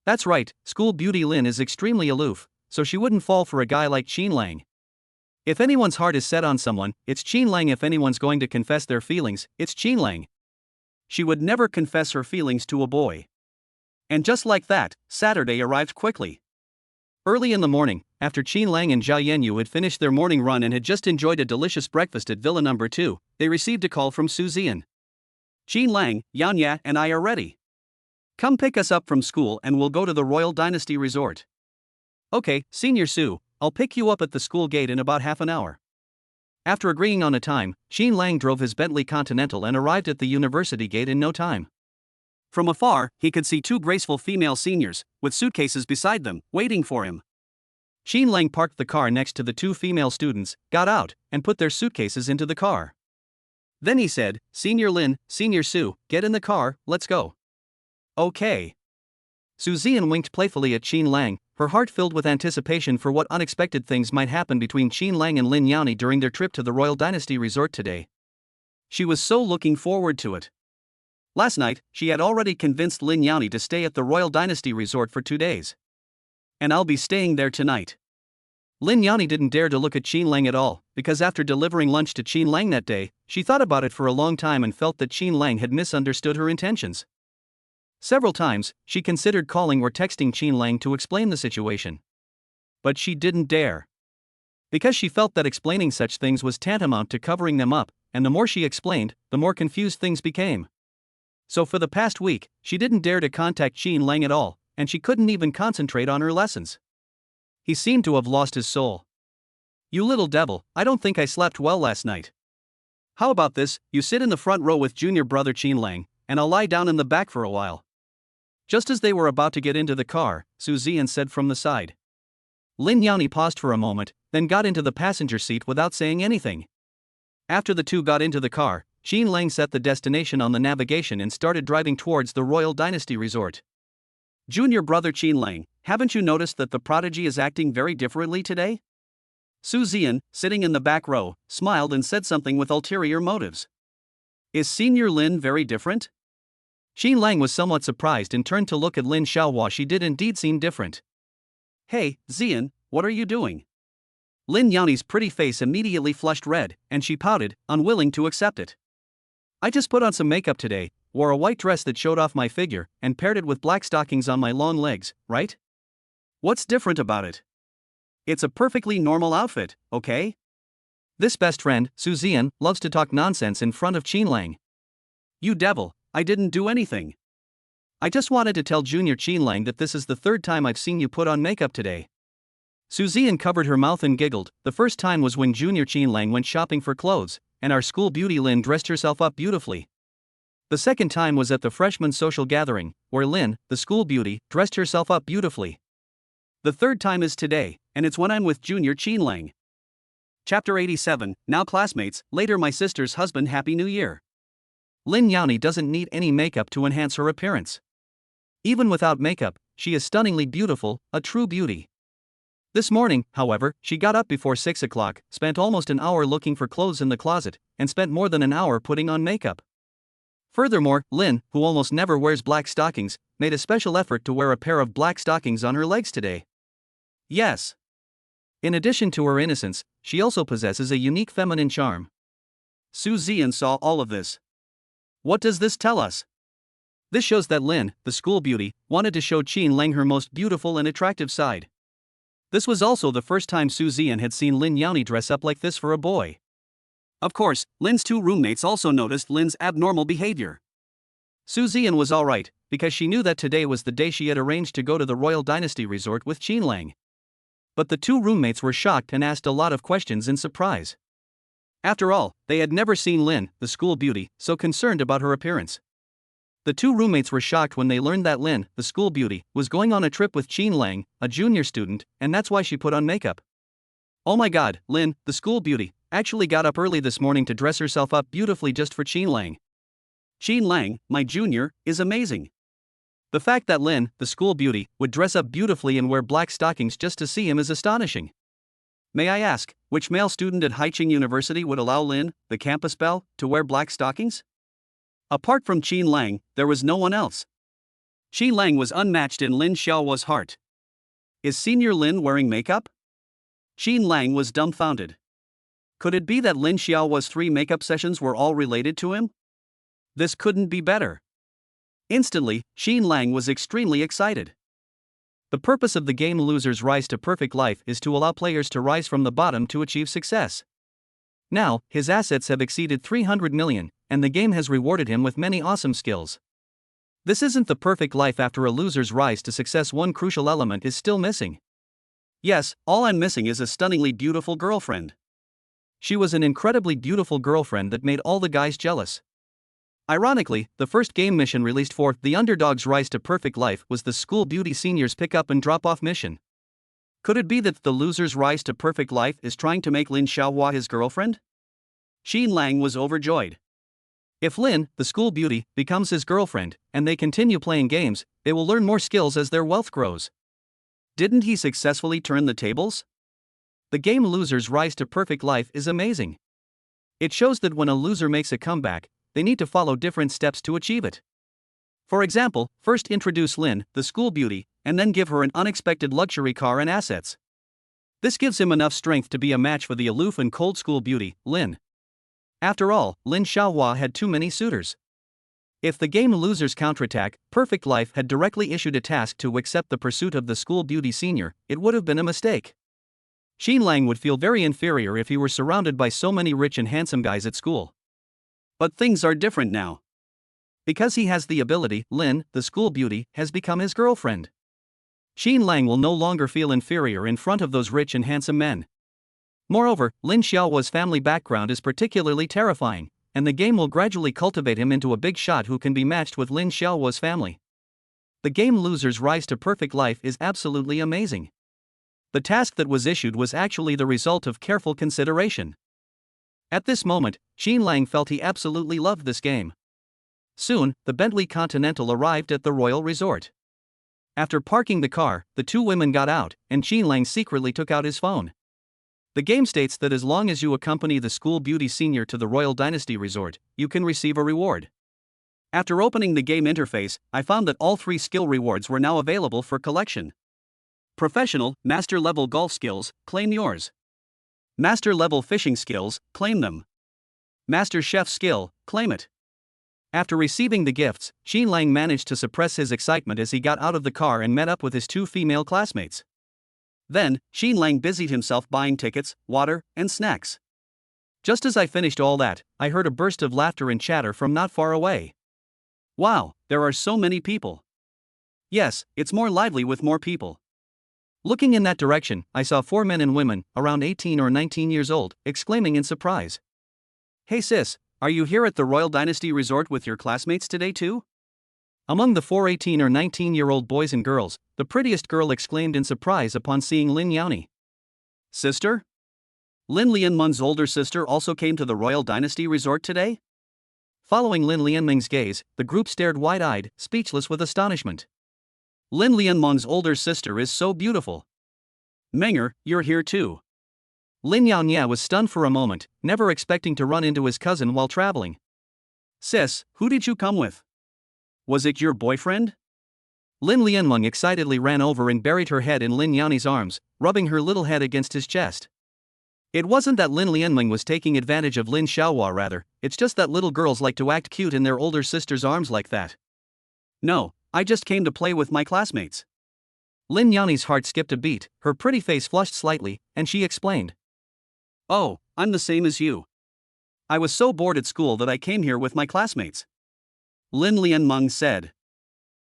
That's right, school beauty Lin is extremely aloof, so she wouldn't fall for a guy like Xin Lang. If anyone's heart is set on someone, it's Xin Lang. If anyone's going to confess their feelings, it's Xin Lang. She would never confess her feelings to a boy. And just like that, Saturday arrived quickly. Early in the morning, after Xin Lang and Zhao Yanyu had finished their morning run and had just enjoyed a delicious breakfast at Villa Number 2, they received a call from Su Zian. Xin Lang, Yanya and I are ready. Come pick us up from school and we'll go to the Royal Dynasty Resort. Okay, Senior Su, I'll pick you up at the school gate in about half an hour. After agreeing on a time, Xin Lang drove his Bentley Continental and arrived at the university gate in no time. From afar, he could see two graceful female seniors, with suitcases beside them, waiting for him. Xin Lang parked the car next to the two female students, got out, and put their suitcases into the car. Then he said, Senior Lin, Senior Su, get in the car, let's go. Okay. Su Zian winked playfully at Xin Lang, her heart filled with anticipation for what unexpected things might happen between Xin Lang and Lin Yaoni during their trip to the Royal Dynasty Resort today. She was so looking forward to it. Last night, she had already convinced Lin Yaoni to stay at the Royal Dynasty Resort for 2 days. And I'll be staying there tonight. Lin Yaoni didn't dare to look at Xin Lang at all, because after delivering lunch to Xin Lang that day, she thought about it for a long time and felt that Xin Lang had misunderstood her intentions. Several times, she considered calling or texting Xin Lang to explain the situation. But she didn't dare. Because she felt that explaining such things was tantamount to covering them up, and the more she explained, the more confused things became. So for the past week, she didn't dare to contact Xin Lang at all, and she couldn't even concentrate on her lessons. He seemed to have lost his soul. You little devil, I don't think I slept well last night. How about this, you sit in the front row with junior brother Xin Lang, and I'll lie down in the back for a while. Just as they were about to get into the car, Su Zian said from the side. Lin Yaoni paused for a moment, then got into the passenger seat without saying anything. After the two got into the car, Xin Lang set the destination on the navigation and started driving towards the Royal Dynasty Resort. Junior brother Xin Lang, haven't you noticed that the prodigy is acting very differently today? Su Zian, sitting in the back row, smiled and said something with ulterior motives. Is Senior Lin very different? Xin Lang was somewhat surprised and turned to look at Lin Xiaohua. She did indeed seem different. Hey, Zian, what are you doing? Lin Yaoni's pretty face immediately flushed red, and she pouted, unwilling to accept it. I just put on some makeup today, wore a white dress that showed off my figure, and paired it with black stockings on my long legs, right? What's different about it? It's a perfectly normal outfit, okay? This best friend, Su Zian, loves to talk nonsense in front of Xin Lang. You devil, I didn't do anything. I just wanted to tell Junior Xin Lang that this is the third time I've seen you put on makeup today. Su Zian covered her mouth and giggled. The first time was when Junior Xin Lang went shopping for clothes, and our school beauty Lin dressed herself up beautifully. The second time was at the freshman social gathering, where Lin, the school beauty, dressed herself up beautifully. The third time is today, and it's when I'm with Junior Xin Lang. Chapter 87, Now Classmates, Later My Sister's Husband. Happy New Year. Lin Yaoni doesn't need any makeup to enhance her appearance. Even without makeup, she is stunningly beautiful, a true beauty. This morning, however, she got up before 6 o'clock, spent almost an hour looking for clothes in the closet, and spent more than an hour putting on makeup. Furthermore, Lynn, who almost never wears black stockings, made a special effort to wear a pair of black stockings on her legs today. Yes. In addition to her innocence, she also possesses a unique feminine charm. Su Zian saw all of this. What does this tell us? This shows that Lynn, the school beauty, wanted to show Qin Lang her most beautiful and attractive side. This was also the first time Su Zian had seen Lin Yaoni dress up like this for a boy. Of course, Lin's two roommates also noticed Lin's abnormal behavior. Su Zian was alright, because she knew that today was the day she had arranged to go to the Royal Dynasty Resort with Qin Lang. But the two roommates were shocked and asked a lot of questions in surprise. After all, they had never seen Lin, the school beauty, so concerned about her appearance. The two roommates were shocked when they learned that Lin, the school beauty, was going on a trip with Qin Lang, a junior student, and that's why she put on makeup. Oh my god, Lin, the school beauty, actually got up early this morning to dress herself up beautifully just for Qin Lang. Qin Lang, my junior, is amazing. The fact that Lin, the school beauty, would dress up beautifully and wear black stockings just to see him is astonishing. May I ask, which male student at Haicheng University would allow Lin, the campus belle, to wear black stockings? Apart from Qin Lang, there was no one else. Qin Lang was unmatched in Lin Xiaohua's heart. Is senior Lin wearing makeup? Qin Lang was dumbfounded. Could it be that Lin Xiaohua's 3 makeup sessions were all related to him? This couldn't be better. Instantly, Qin Lang was extremely excited. The purpose of the game Loser's Rise to Perfect Life is to allow players to rise from the bottom to achieve success. Now, his assets have exceeded 300 million, and the game has rewarded him with many awesome skills. This isn't the perfect life after a loser's rise to success. One crucial element is still missing. Yes, all I'm missing is a stunningly beautiful girlfriend. She was an incredibly beautiful girlfriend that made all the guys jealous. Ironically, the first game mission released for The Underdog's Rise to Perfect Life was the School Beauty Seniors Pick-Up and Drop-Off mission. Could it be that the loser's rise to perfect life is trying to make Lin Xiaohua his girlfriend? Qin Lang was overjoyed. If Lin, the school beauty, becomes his girlfriend, and they continue playing games, they will learn more skills as their wealth grows. Didn't he successfully turn the tables? The game Loser's Rise to Perfect Life is amazing. It shows that when a loser makes a comeback, they need to follow different steps to achieve it. For example, first introduce Lin, the school beauty, and then give her an unexpected luxury car and assets. This gives him enough strength to be a match for the aloof and cold school beauty, Lin. After all, Lin Xiaohua had too many suitors. If the game Loser's Counterattack, Perfect Life had directly issued a task to accept the pursuit of the school beauty senior, it would have been a mistake. Qin Lang would feel very inferior if he were surrounded by so many rich and handsome guys at school. But things are different now. Because he has the ability, Lin, the school beauty, has become his girlfriend. Qin Lang will no longer feel inferior in front of those rich and handsome men. Moreover, Lin Xiaohua's family background is particularly terrifying, and the game will gradually cultivate him into a big shot who can be matched with Lin Xiaohua's family. The game Loser's Rise to Perfect Life is absolutely amazing. The task that was issued was actually the result of careful consideration. At this moment, Qin Lang felt he absolutely loved this game. Soon, the Bentley Continental arrived at the Royal Resort. After parking the car, the two women got out, and Qin Lang secretly took out his phone. The game states that as long as you accompany the school beauty senior to the Royal Dynasty Resort, you can receive a reward. After opening the game interface, I found that all 3 skill rewards were now available for collection. Professional, Master Level Golf Skills, claim yours. Master Level Fishing Skills, claim them. Master Chef Skill, claim it. After receiving the gifts, Qin Lang managed to suppress his excitement as he got out of the car and met up with his 2 female classmates. Then, Qin Lang busied himself buying tickets, water, and snacks. Just as I finished all that, I heard a burst of laughter and chatter from not far away. Wow, there are so many people. Yes, it's more lively with more people. Looking in that direction, I saw 4 men and women, around 18 or 19 years old, exclaiming in surprise. Hey sis, are you here at the Royal Dynasty Resort with your classmates today too? Among the 4 18 or 19-year-old boys and girls, the prettiest girl exclaimed in surprise upon seeing Lin Yaoni. Sister? Lin Lianmun's older sister also came to the Royal Dynasty Resort today? Following Lin Lianming's gaze, the group stared wide-eyed, speechless with astonishment. Lin Lianmun's older sister is so beautiful. Menger, you're here too. Lin Yaonia was stunned for a moment, never expecting to run into his cousin while traveling. Sis, who did you come with? Was it your boyfriend? Lin Lianmeng excitedly ran over and buried her head in Lin Yaonie's arms, rubbing her little head against his chest. It wasn't that Lin Lianmeng was taking advantage of Lin Xiaohua, rather, it's just that little girls like to act cute in their older sister's arms like that. No, I just came to play with my classmates. Lin Yaonie's heart skipped a beat, her pretty face flushed slightly, and she explained. Oh, I'm the same as you. I was so bored at school that I came here with my classmates. Lin Lianmeng said.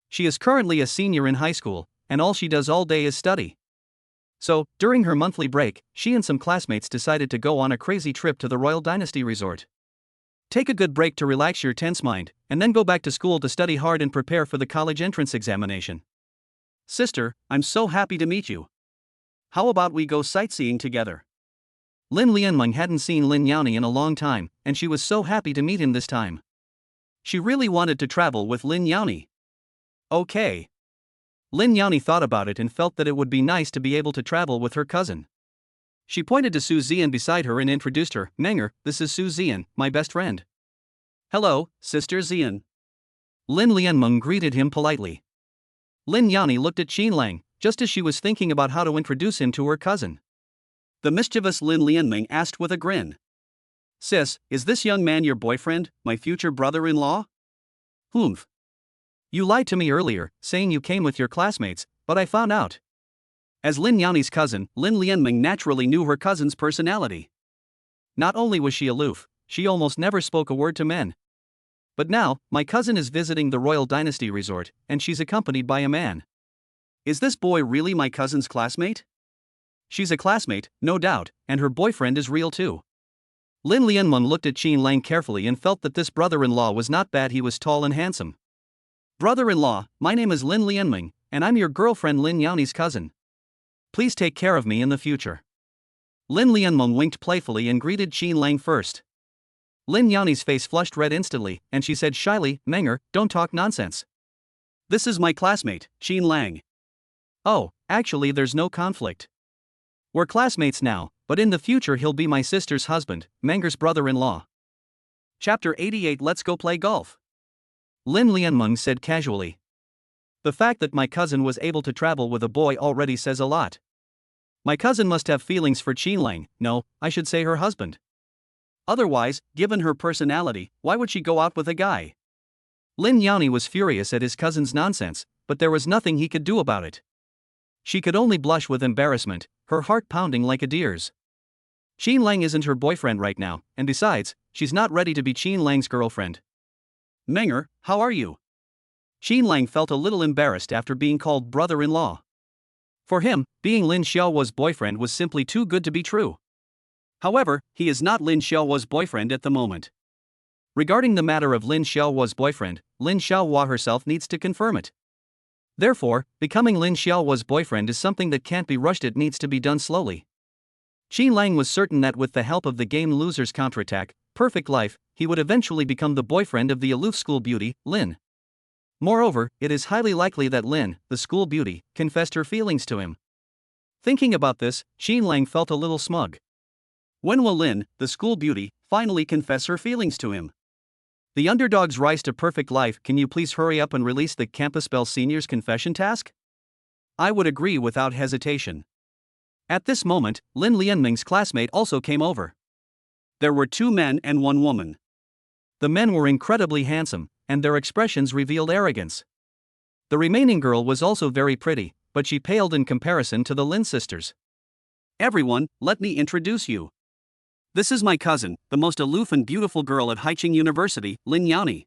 She is currently a senior in high school, and all she does all day is study. So, during her monthly break, she and some classmates decided to go on a crazy trip to the Royal Dynasty Resort. Take a good break to relax your tense mind, and then go back to school to study hard and prepare for the college entrance examination. Sister, I'm so happy to meet you. How about we go sightseeing together? Lin Lianmeng hadn't seen Lin Yaonie in a long time, and she was so happy to meet him this time. She really wanted to travel with Lin Yaonie. Okay. Lin Yaonie thought about it and felt that it would be nice to be able to travel with her cousin. She pointed to Su Zian beside her and introduced her. Menger, this is Su Zian, my best friend. Hello, Sister Zian. Lin Lianmeng greeted him politely. Lin Yaonie looked at Qin Lang, just as she was thinking about how to introduce him to her cousin. The mischievous Lin Lianmeng asked with a grin. Sis, is this young man your boyfriend, my future brother-in-law? Humph. You lied to me earlier, saying you came with your classmates, but I found out. As Lin Yaonie's cousin, Lin Lianmeng naturally knew her cousin's personality. Not only was she aloof, she almost never spoke a word to men. But now, my cousin is visiting the Royal Dynasty Resort, and she's accompanied by a man. Is this boy really my cousin's classmate? She's a classmate, no doubt, and her boyfriend is real too. Lin Lianmeng looked at Qin Lang carefully and felt that this brother-in-law was not bad. He was tall and handsome. Brother-in-law, my name is Lin Lianmeng, and I'm your girlfriend Lin Yaonie's cousin. Please take care of me in the future. Lin Lianmeng winked playfully and greeted Qin Lang first. Lin Yaonie's face flushed red instantly, and she said shyly, Menger, don't talk nonsense. This is my classmate, Qin Lang. Oh, actually there's no conflict. We're classmates now, but in the future he'll be my sister's husband, Menger's brother-in-law. Chapter 88. Let's go play golf. Lin Lianmeng said casually. The fact that my cousin was able to travel with a boy already says a lot. My cousin must have feelings for Qin Lang, no, I should say her husband. Otherwise, given her personality, why would she go out with a guy? Lin Yaonie was furious at his cousin's nonsense, but there was nothing he could do about it. She could only blush with embarrassment, her heart pounding like a deer's. Qin Lang isn't her boyfriend right now, and besides, she's not ready to be Qin Lang's girlfriend. Menger, how are you? Qin Lang felt a little embarrassed after being called brother-in-law. For him, being Lin Xiaohua's boyfriend was simply too good to be true. However, he is not Lin Xiaohua's boyfriend at the moment. Regarding the matter of Lin Xiaohua's boyfriend, Lin Xiaohua herself needs to confirm it. Therefore, becoming Lin Xiaohua's boyfriend is something that can't be rushed, it needs to be done slowly. Qin Lang was certain that with the help of the game Loser's Counterattack, Perfect Life, he would eventually become the boyfriend of the aloof school beauty, Lin. Moreover, it is highly likely that Lin, the school beauty, confessed her feelings to him. Thinking about this, Qin Lang felt a little smug. When will Lin, the school beauty, finally confess her feelings to him? The underdog's rise to perfect life. Can you please hurry up and release the Campus Bell Seniors confession task? I would agree without hesitation. At this moment, Lin Lianmeng's classmate also came over. There were 2 men and 1 woman. The men were incredibly handsome, and their expressions revealed arrogance. The remaining girl was also very pretty, but she paled in comparison to the Lin sisters. Everyone, let me introduce you. This is my cousin, the most aloof and beautiful girl at Haicheng University, Lin Yaonie.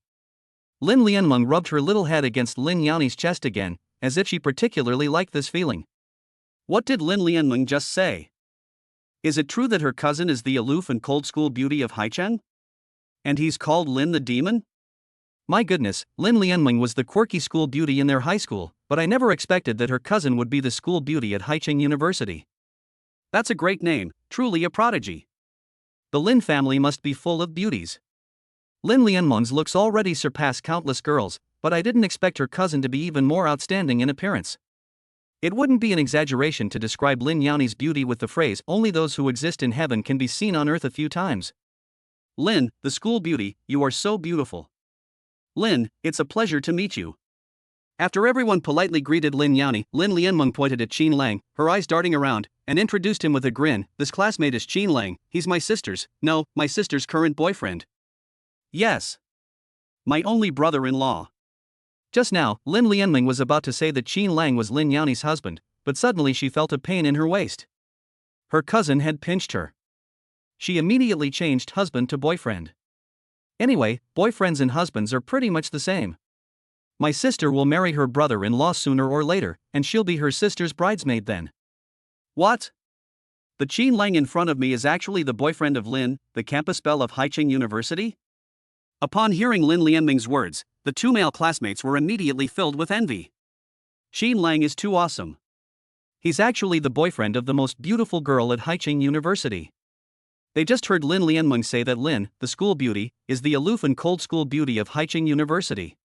Lin Lianmeng rubbed her little head against Lin Yaonie's chest again, as if she particularly liked this feeling. What did Lin Lianmeng just say? Is it true that her cousin is the aloof and cold school beauty of Haicheng? And he's called Lin the Demon? My goodness, Lin Lianmeng was the quirky school beauty in their high school, but I never expected that her cousin would be the school beauty at Haicheng University. That's a great name, truly a prodigy. The Lin family must be full of beauties. Lin Lianmeng's looks already surpass countless girls, but I didn't expect her cousin to be even more outstanding in appearance. It wouldn't be an exaggeration to describe Lin Yaoni's beauty with the phrase, "Only those who exist in heaven can be seen on earth a few times." Lin, the school beauty, you are so beautiful. Lin, it's a pleasure to meet you. After everyone politely greeted Lin Yaoni, Lin Lianmeng pointed at Qin Lang, her eyes darting around, and introduced him with a grin. "This classmate is Qin Lang, he's my my sister's current boyfriend." "Yes. My only brother-in-law." Just now, Lin Lianmeng was about to say that Qin Lang was Lin Yaoni's husband, but suddenly she felt a pain in her waist. Her cousin had pinched her. She immediately changed husband to boyfriend. Anyway, boyfriends and husbands are pretty much the same. My sister will marry her brother-in-law sooner or later, and she'll be her sister's bridesmaid then. What? The Qin Lang in front of me is actually the boyfriend of Lin, the campus belle of Haicheng University? Upon hearing Lin Lianmeng's words, the two male classmates were immediately filled with envy. Qin Lang is too awesome. He's actually the boyfriend of the most beautiful girl at Haicheng University. They just heard Lin Lianmeng say that Lin, the school beauty, is the aloof and cold school beauty of Haicheng University.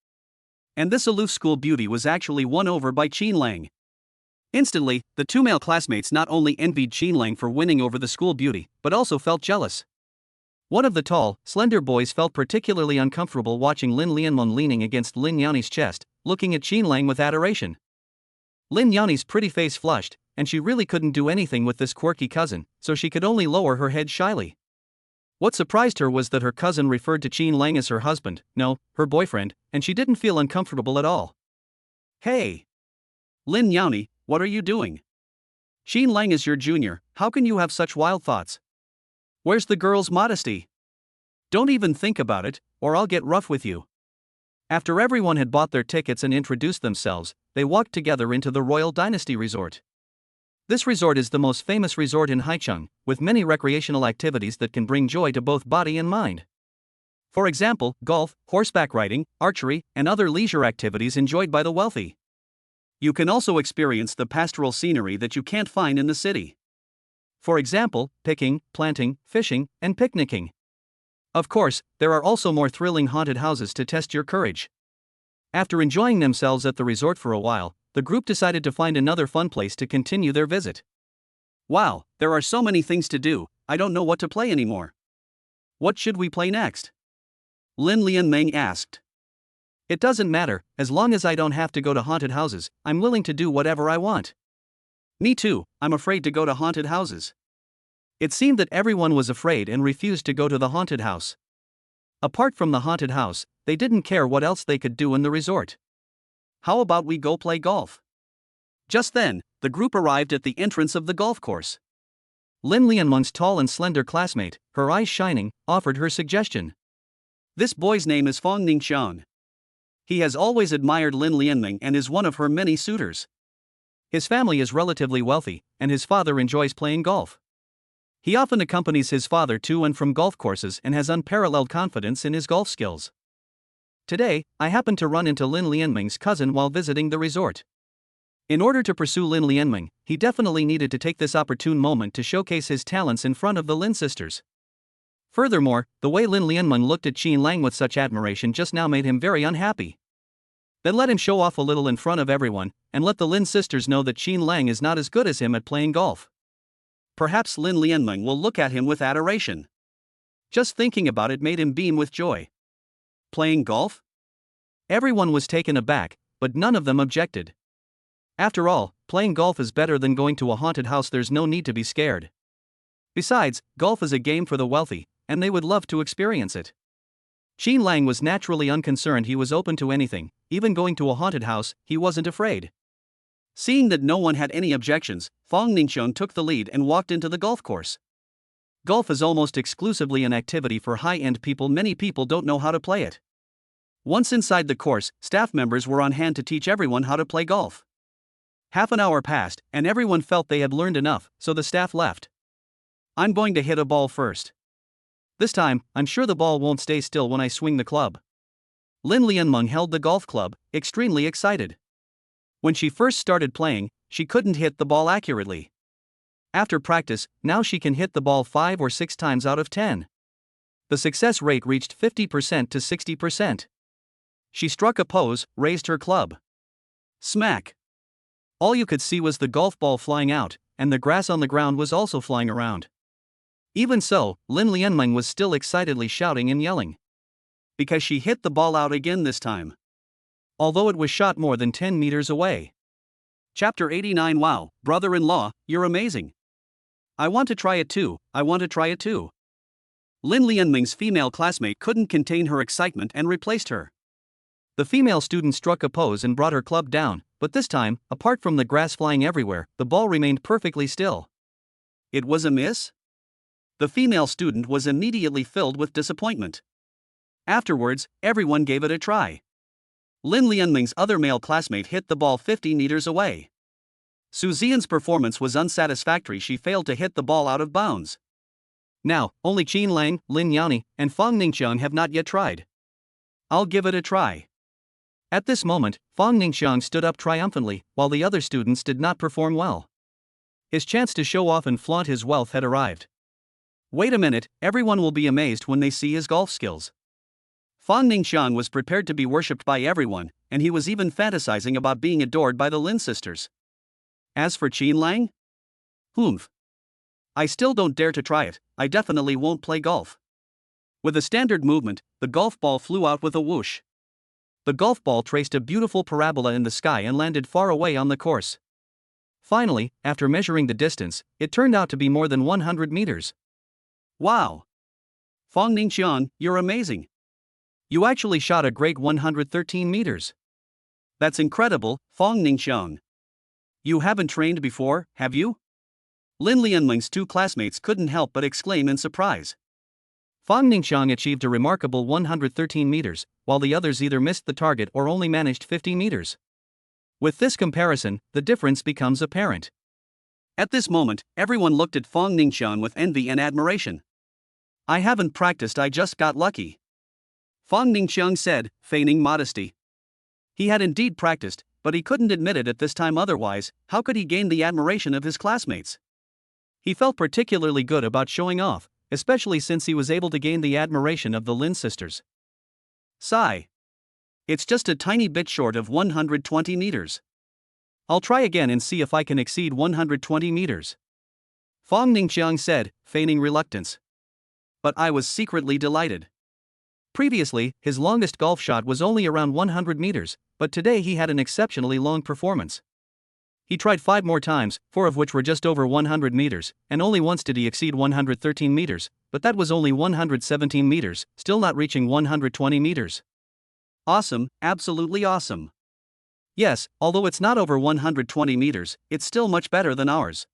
And this aloof school beauty was actually won over by Qin Lang. Instantly, the two male classmates not only envied Qin Lang for winning over the school beauty, but also felt jealous. One of the tall, slender boys felt particularly uncomfortable watching Lin Lianmeng leaning against Lin Yaoni's chest, looking at Qin Lang with adoration. Lin Yaoni's pretty face flushed, and she really couldn't do anything with this quirky cousin, so she could only lower her head shyly. What surprised her was that her cousin referred to Qin Lang as her husband, no, her boyfriend, and she didn't feel uncomfortable at all. "Hey! Lin Yaoni, what are you doing? Qin Lang is your junior, how can you have such wild thoughts? Where's the girl's modesty? Don't even think about it, or I'll get rough with you." After everyone had bought their tickets and introduced themselves, they walked together into the Royal Dynasty Resort. This resort is the most famous resort in Haicheng, with many recreational activities that can bring joy to both body and mind. For example, golf, horseback riding, archery, and other leisure activities enjoyed by the wealthy. You can also experience the pastoral scenery that you can't find in the city. For example, picking, planting, fishing, and picnicking. Of course, there are also more thrilling haunted houses to test your courage. After enjoying themselves at the resort for a while, the group decided to find another fun place to continue their visit. "Wow, there are so many things to do, I don't know what to play anymore. What should we play next?" Lin Lianmeng asked. "It doesn't matter, as long as I don't have to go to haunted houses, I'm willing to do whatever I want." "Me too, I'm afraid to go to haunted houses." It seemed that everyone was afraid and refused to go to the haunted house. Apart from the haunted house, they didn't care what else they could do in the resort. "How about we go play golf?" Just then, the group arrived at the entrance of the golf course. Lin Lianmeng's tall and slender classmate, her eyes shining, offered her suggestion. "This boy's name is Fong Ningxiang. He has always admired Lin Lianmeng and is one of her many suitors. His family is relatively wealthy, and his father enjoys playing golf. He often accompanies his father to and from golf courses and has unparalleled confidence in his golf skills. Today, I happened to run into Lin Lianmeng's cousin while visiting the resort. In order to pursue Lin Lianmeng, he definitely needed to take this opportune moment to showcase his talents in front of the Lin sisters. Furthermore, the way Lin Lianmeng looked at Qin Lang with such admiration just now made him very unhappy. Then let him show off a little in front of everyone, and let the Lin sisters know that Qin Lang is not as good as him at playing golf. Perhaps Lin Lianmeng will look at him with adoration. Just thinking about it made him beam with joy. Playing golf? Everyone was taken aback, but none of them objected. After all, playing golf is better than going to a haunted house. There's no need to be scared. Besides, golf is a game for the wealthy, and they would love to experience it. Qin Lang was naturally unconcerned. He was open to anything, even going to a haunted house. He wasn't afraid. Seeing that no one had any objections, Fong Ningxiang took the lead and walked into the golf course. Golf is almost exclusively an activity for high-end people. Many people don't know how to play it. Once inside the course, staff members were on hand to teach everyone how to play golf. Half an hour passed, and everyone felt they had learned enough, so the staff left. "I'm going to hit a ball first. This time, I'm sure the ball won't stay still when I swing the club." Lin Lianmeng held the golf club, extremely excited. When she first started playing, she couldn't hit the ball accurately. After practice, now she can hit the ball 5 or 6 times out of 10. The success rate reached 50% to 60%. She struck a pose, raised her club. Smack! All you could see was the golf ball flying out, and the grass on the ground was also flying around. Even so, Lin Lianmeng was still excitedly shouting and yelling. Because she hit the ball out again this time. Although it was shot more than 10 meters away. Chapter 89. Wow, brother-in-law, you're amazing. I want to try it too, I want to try it too. Lin Lianmeng's female classmate couldn't contain her excitement and replaced her. The female student struck a pose and brought her club down, but this time, apart from the grass flying everywhere, the ball remained perfectly still. It was a miss? The female student was immediately filled with disappointment. Afterwards, everyone gave it a try. Lin Lianmeng's other male classmate hit the ball 50 meters away. Su Xian's performance was unsatisfactory. She failed to hit the ball out of bounds. Now, only Qin Lang, Lin Yanni, and Fang Ningxiang have not yet tried. I'll give it a try. At this moment, Fang Ningxiang stood up triumphantly, while the other students did not perform well. His chance to show off and flaunt his wealth had arrived. Wait a minute, everyone will be amazed when they see his golf skills. Fang Ningxiang was prepared to be worshipped by everyone, and he was even fantasizing about being adored by the Lin sisters. As for Qin Lang? Humph. I still don't dare to try it, I definitely won't play golf. With a standard movement, the golf ball flew out with a whoosh. The golf ball traced a beautiful parabola in the sky and landed far away on the course. Finally, after measuring the distance, it turned out to be more than 100 meters. Wow! Fang Ningxiang, you're amazing. You actually shot a great 113 meters. That's incredible, Fang Ningxiang. You haven't trained before, have you? Lin Lianmeng's two classmates couldn't help but exclaim in surprise. Fang Ningxiang achieved a remarkable 113 meters, while the others either missed the target or only managed 50 meters. With this comparison, the difference becomes apparent. At this moment, everyone looked at Fang Ningxiang with envy and admiration. I haven't practiced, I just got lucky. Fang Ningxiang said, feigning modesty. He had indeed practiced, but he couldn't admit it at this time, otherwise, how could he gain the admiration of his classmates? He felt particularly good about showing off, especially since he was able to gain the admiration of the Lin sisters. Sigh. It's just a tiny bit short of 120 meters. I'll try again and see if I can exceed 120 meters. Fang Ningxiang said, feigning reluctance. But I was secretly delighted. Previously, his longest golf shot was only around 100 meters, but today he had an exceptionally long performance. He tried 5 more times, 4 of which were just over 100 meters, and only once did he exceed 113 meters, but that was only 117 meters, still not reaching 120 meters. Awesome, absolutely awesome. Yes, although it's not over 120 meters, it's still much better than ours.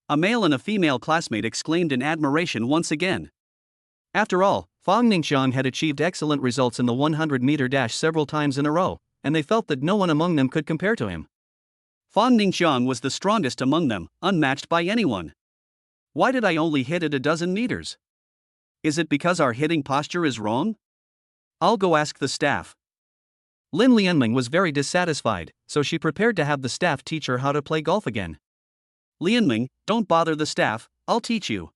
A male and a female classmate exclaimed in admiration once again. After all, Fang Ningxiang had achieved excellent results in the 100-meter dash several times in a row, and they felt that no one among them could compare to him. Fang Ningxiang was the strongest among them, unmatched by anyone. Why did I only hit it a dozen meters? Is it because our hitting posture is wrong? I'll go ask the staff. Lin Lianmeng was very dissatisfied, so she prepared to have the staff teach her how to play golf again. Lianmeng, don't bother the staff, I'll teach you.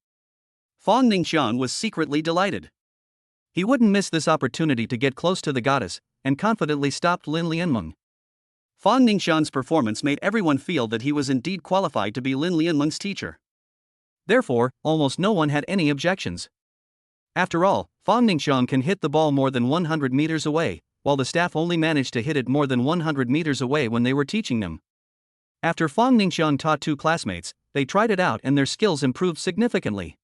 Fang Ningxiang was secretly delighted. He wouldn't miss this opportunity to get close to the goddess, and confidently stopped Lin Lianmeng. Fang Ningxiang's performance made everyone feel that he was indeed qualified to be Lin Lianmeng's teacher. Therefore, almost no one had any objections. After all, Fang Ningxiang can hit the ball more than 100 meters away, while the staff only managed to hit it more than 100 meters away when they were teaching them. After Fang Ningxiang taught 2 classmates, they tried it out and their skills improved significantly.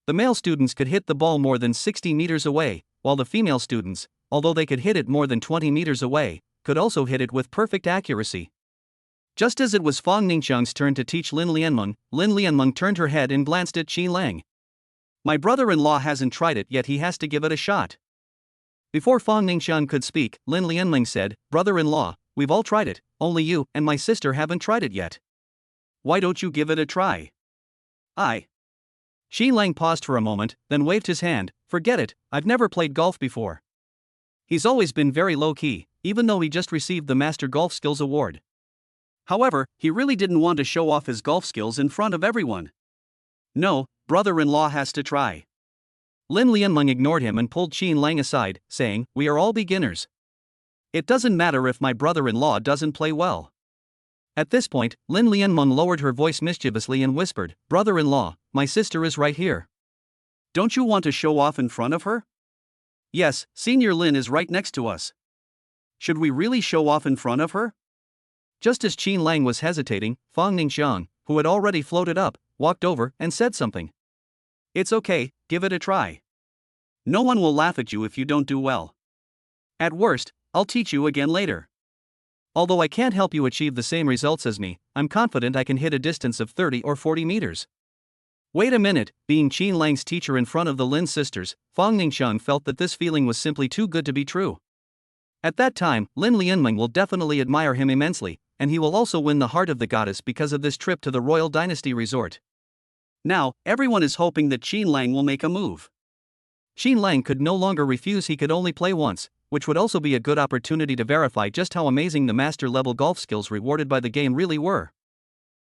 The male students could hit the ball more than 60 meters away, while the female students, although they could hit it more than 20 meters away, could also hit it with perfect accuracy. Just as it was Fang Ningxiang's turn to teach Lin Lianmeng turned her head and glanced at Qin Lang. My brother-in-law hasn't tried it yet, he has to give it a shot. Before Fang Ningxiang could speak, Lin Lianmeng said, Brother-in-law, we've all tried it, only you and my sister haven't tried it yet. Why don't you give it a try? Qin Lang paused for a moment, then waved his hand, forget it, I've never played golf before. He's always been very low-key, even though he just received the Master Golf Skills Award. However, he really didn't want to show off his golf skills in front of everyone. No, brother-in-law has to try. Lin Lianmeng ignored him and pulled Qin Lang aside, saying, we are all beginners. It doesn't matter if my brother-in-law doesn't play well. At this point, Lin Lianmeng lowered her voice mischievously and whispered, "Brother-in-law, my sister is right here." Don't you want to show off in front of her? Yes, Senior Lin is right next to us. Should we really show off in front of her? Just as Qin Lang was hesitating, Fang Ningxiang, who had already floated up, walked over and said something. It's okay, give it a try. No one will laugh at you if you don't do well. At worst, I'll teach you again later. Although I can't help you achieve the same results as me, I'm confident I can hit a distance of 30 or 40 meters. Wait a minute, being Qin Lang's teacher in front of the Lin sisters, Fang Ningxiang felt that this feeling was simply too good to be true. At that time, Lin Lianmeng will definitely admire him immensely, and he will also win the heart of the goddess because of this trip to the Royal Dynasty Resort. Now, everyone is hoping that Qin Lang will make a move. Qin Lang could no longer refuse, he could only play once, which would also be a good opportunity to verify just how amazing the master-level golf skills rewarded by the game really were.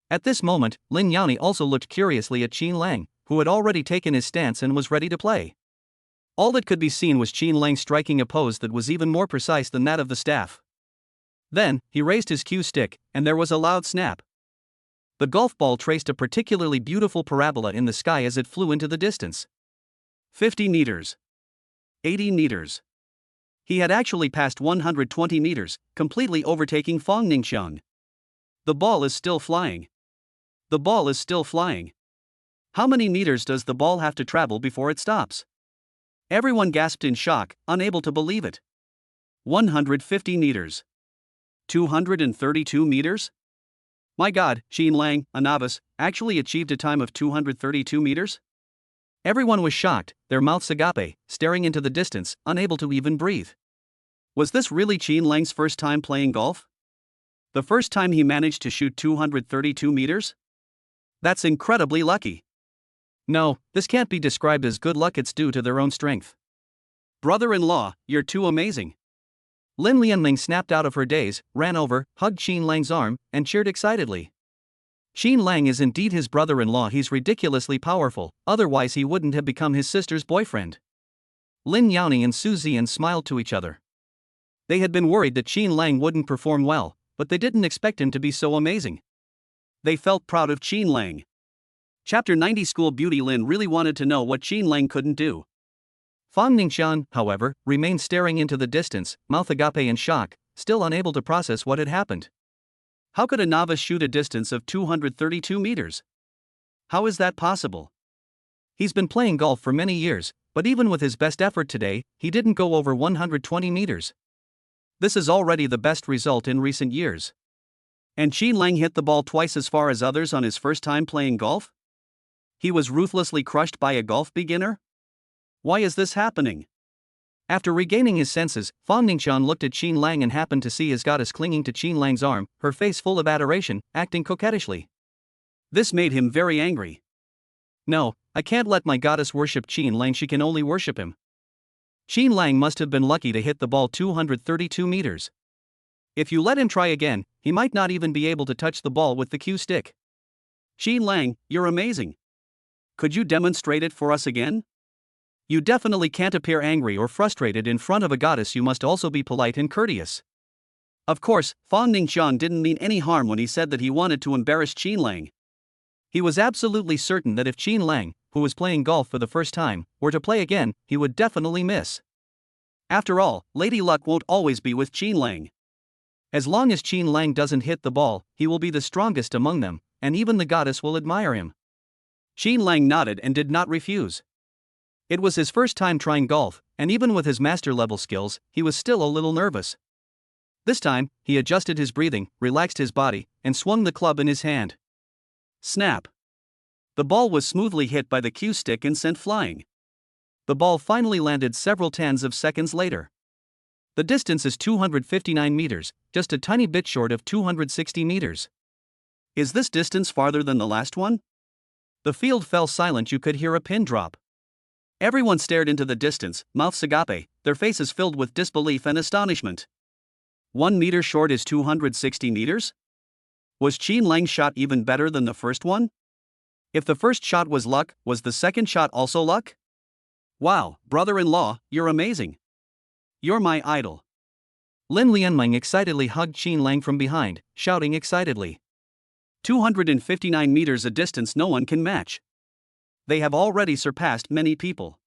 At this moment, Lin Yaoni also looked curiously at Qin Lang, who had already taken his stance and was ready to play. All that could be seen was Qin Lang striking a pose that was even more precise than that of the staff. Then, he raised his cue stick, and there was a loud snap. The golf ball traced a particularly beautiful parabola in the sky as it flew into the distance. 50 meters. 80 meters. He had actually passed 120 meters, completely overtaking Fang Ningxiang. The ball is still flying. The ball is still flying. How many meters does the ball have to travel before it stops? Everyone gasped in shock, unable to believe it. 150 meters. 232 meters? My God, Qin Lang, a novice, actually achieved a time of 232 meters? Everyone was shocked, their mouths agape, staring into the distance, unable to even breathe. Was this really Qin Lang's first time playing golf? The first time he managed to shoot 232 meters? That's incredibly lucky. No, this can't be described as good luck, it's due to their own strength. Brother-in-law, you're too amazing. Lin Lianmeng snapped out of her daze, ran over, hugged Qin Lang's arm, and cheered excitedly. Qin Lang is indeed his brother-in-law, he's ridiculously powerful, otherwise he wouldn't have become his sister's boyfriend. Lin Yaoni and Su Ziyan smiled to each other. They had been worried that Qin Lang wouldn't perform well, but they didn't expect him to be so amazing. They felt proud of Qin Lang. Chapter 90 School Beauty. Lin really wanted to know what Qin Lang couldn't do. Fang Ningxiang, however, remained staring into the distance, mouth agape in shock, still unable to process what had happened. How could a novice shoot a distance of 232 meters? How is that possible? He's been playing golf for many years, but even with his best effort today, he didn't go over 120 meters. This is already the best result in recent years. And Qin Lang hit the ball twice as far as others on his first time playing golf? He was ruthlessly crushed by a golf beginner? Why is this happening? After regaining his senses, Fang Ningxiang looked at Qin Lang and happened to see his goddess clinging to Qin Lang's arm, her face full of adoration, acting coquettishly. This made him very angry. No, I can't let my goddess worship Qin Lang, she can only worship him. Qin Lang must have been lucky to hit the ball 232 meters. If you let him try again, he might not even be able to touch the ball with the cue stick. Qin Lang, you're amazing. Could you demonstrate it for us again? You definitely can't appear angry or frustrated in front of a goddess, you must also be polite and courteous. Of course, Fang Ningxiang didn't mean any harm when he said that he wanted to embarrass Qin Lang. He was absolutely certain that if Qin Lang, who was playing golf for the first time, were to play again, he would definitely miss. After all, Lady Luck won't always be with Qin Lang. As long as Qin Lang doesn't hit the ball, he will be the strongest among them, and even the goddess will admire him. Qin Lang nodded and did not refuse. It was his first time trying golf, and even with his master-level skills, he was still a little nervous. This time, he adjusted his breathing, relaxed his body, and swung the club in his hand. Snap! The ball was smoothly hit by the cue stick and sent flying. The ball finally landed several tens of seconds later. The distance is 259 meters, just a tiny bit short of 260 meters. Is this distance farther than the last one? The field fell silent, you could hear a pin drop. Everyone stared into the distance, mouths agape, their faces filled with disbelief and astonishment. 1 meter short is 260 meters? Was Qin Lang's shot even better than the first one? If the first shot was luck, was the second shot also luck? Wow, brother-in-law, you're amazing. You're my idol. Lin Lianmeng excitedly hugged Qin Lang from behind, shouting excitedly. 259 meters, a distance no one can match. They have already surpassed many people.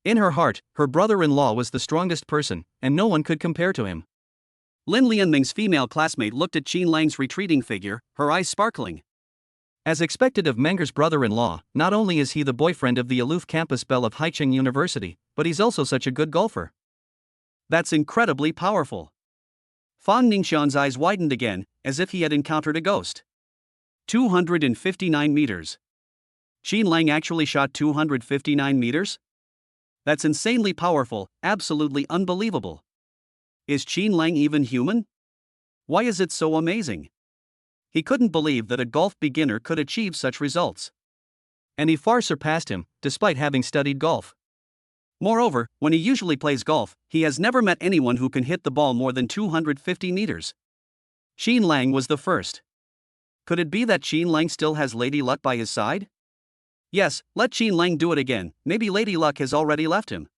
In her heart, her brother-in-law was the strongest person, and no one could compare to him. Lin Lianming's female classmate looked at Qin Lang's retreating figure, her eyes sparkling. As expected of Menger's brother-in-law, not only is he the boyfriend of the aloof campus belle of Haicheng University, but he's also such a good golfer. That's incredibly powerful. Fang Ningxian's eyes widened again, as if he had encountered a ghost. 259 meters. Qin Lang actually shot 259 meters? That's insanely powerful, absolutely unbelievable. Is Qin Lang even human? Why is it so amazing? He couldn't believe that a golf beginner could achieve such results. And he far surpassed him, despite having studied golf. Moreover, when he usually plays golf, he has never met anyone who can hit the ball more than 250 meters. Qin Lang was the first. Could it be that Qin Lang still has Lady Luck by his side? Yes, let Qin Lang do it again, maybe Lady Luck has already left him.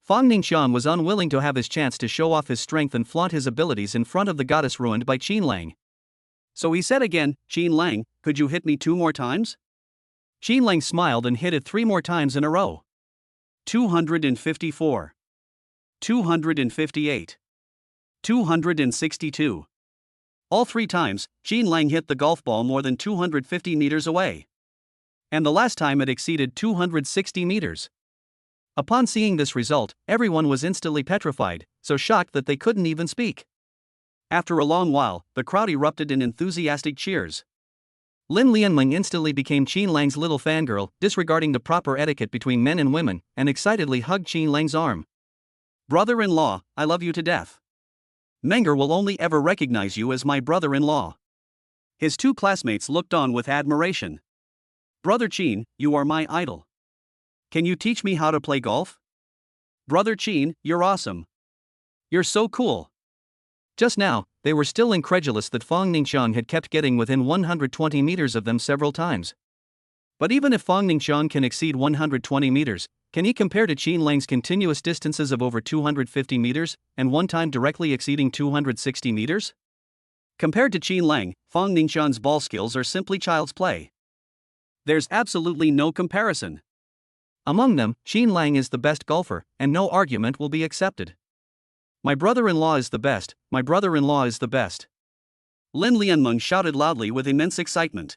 Fang Ningxian was unwilling to have his chance to show off his strength and flaunt his abilities in front of the goddess ruined by Qin Lang. So he said again, Qin Lang, could you hit me 2 more times? Qin Lang smiled and hit it 3 more times in a row. 254. 258. 262. All 3 times, Qin Lang hit the golf ball more than 250 meters away. And the last time it exceeded 260 meters. Upon seeing this result, everyone was instantly petrified, so shocked that they couldn't even speak. After a long while, the crowd erupted in enthusiastic cheers. Lin Lianming instantly became Qin Lang's little fangirl, disregarding the proper etiquette between men and women, and excitedly hugged Qin Lang's arm. Brother-in-law, I love you to death. Menger will only ever recognize you as my brother-in-law. His 2 classmates looked on with admiration. Brother Qin, you are my idol. Can you teach me how to play golf? Brother Qin, you're awesome. You're so cool. Just now, they were still incredulous that Fang Ningxian had kept getting within 120 meters of them several times. But even if Fang Ningxian can exceed 120 meters, can he compare to Qin Lang's continuous distances of over 250 meters, and one time directly exceeding 260 meters? Compared to Qin Lang, Fang Ningxian's ball skills are simply child's play. There's absolutely no comparison. Among them, Qin Lang is the best golfer, and no argument will be accepted. My brother-in-law is the best, my brother-in-law is the best. Lin Lianmeng shouted loudly with immense excitement.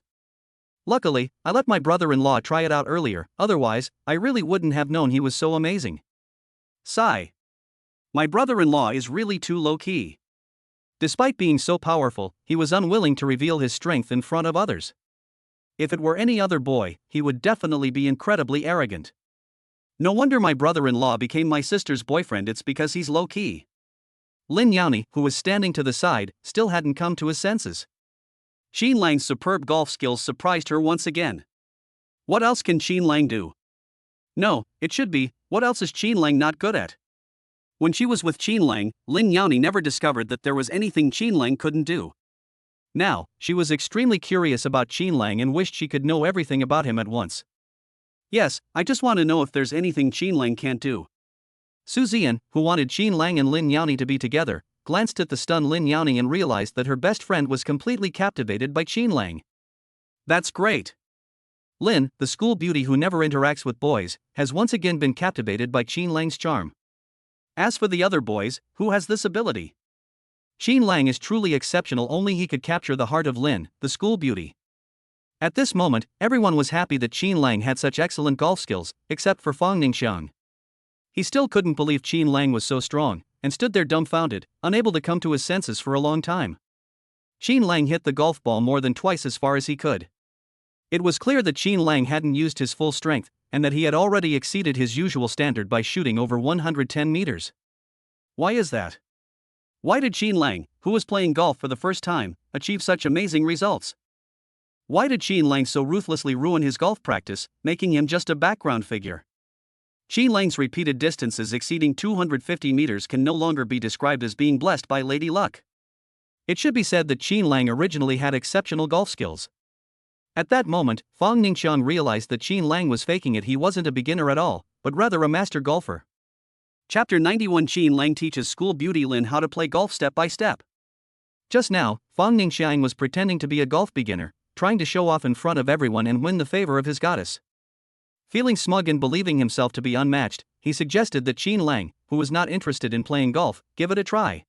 Luckily, I let my brother-in-law try it out earlier, otherwise, I really wouldn't have known he was so amazing. Sigh. My brother-in-law is really too low-key. Despite being so powerful, he was unwilling to reveal his strength in front of others. If it were any other boy, he would definitely be incredibly arrogant. No wonder my brother-in-law became my sister's boyfriend, it's because he's low-key. Lin Yaoni, who was standing to the side, still hadn't come to his senses. Qin Lang's superb golf skills surprised her once again. What else can Qin Lang do? No, it should be, what else is Qin Lang not good at? When she was with Qin Lang, Lin Yaoni never discovered that there was anything Qin Lang couldn't do. Now, she was extremely curious about Qin Lang and wished she could know everything about him at once. Yes, I just want to know if there's anything Qin Lang can't do. Su Zian, who wanted Qin Lang and Lin Yaoni to be together, glanced at the stunned Lin Yaoni and realized that her best friend was completely captivated by Qin Lang. That's great. Lin, the school beauty who never interacts with boys, has once again been captivated by Qin Lang's charm. As for the other boys, who has this ability? Qin Lang is truly exceptional, only he could capture the heart of Lin, the school beauty. At this moment, everyone was happy that Qin Lang had such excellent golf skills, except for Fang Ningxian. He still couldn't believe Qin Lang was so strong, and stood there dumbfounded, unable to come to his senses for a long time. Qin Lang hit the golf ball more than twice as far as he could. It was clear that Qin Lang hadn't used his full strength, and that he had already exceeded his usual standard by shooting over 110 meters. Why is that? Why did Qin Lang, who was playing golf for the first time, achieve such amazing results? Why did Qin Lang so ruthlessly ruin his golf practice, making him just a background figure? Qin Lang's repeated distances exceeding 250 meters can no longer be described as being blessed by Lady Luck. It should be said that Qin Lang originally had exceptional golf skills. At that moment, Fang Ningxian realized that Qin Lang was faking it. He wasn't a beginner at all, but rather a master golfer. Chapter 91. Qin Lang teaches school beauty Lin how to play golf step by step. Just now, Fang Ningxiang was pretending to be a golf beginner, trying to show off in front of everyone and win the favor of his goddess. Feeling smug and believing himself to be unmatched, he suggested that Qin Lang, who was not interested in playing golf, give it a try.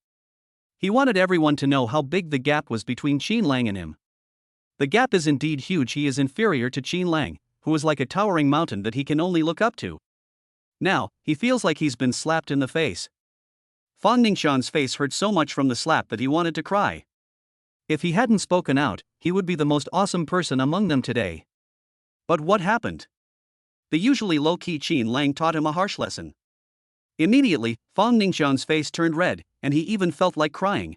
He wanted everyone to know how big the gap was between Qin Lang and him. The gap is indeed huge. He is inferior to Qin Lang, who is like a towering mountain that he can only look up to. Now, he feels like he's been slapped in the face. Fang Ningxiang's face hurt so much from the slap that he wanted to cry. If he hadn't spoken out, he would be the most awesome person among them today. But what happened? The usually low-key Qin Lang taught him a harsh lesson. Immediately, Fang Ningxiang's face turned red, and he even felt like crying.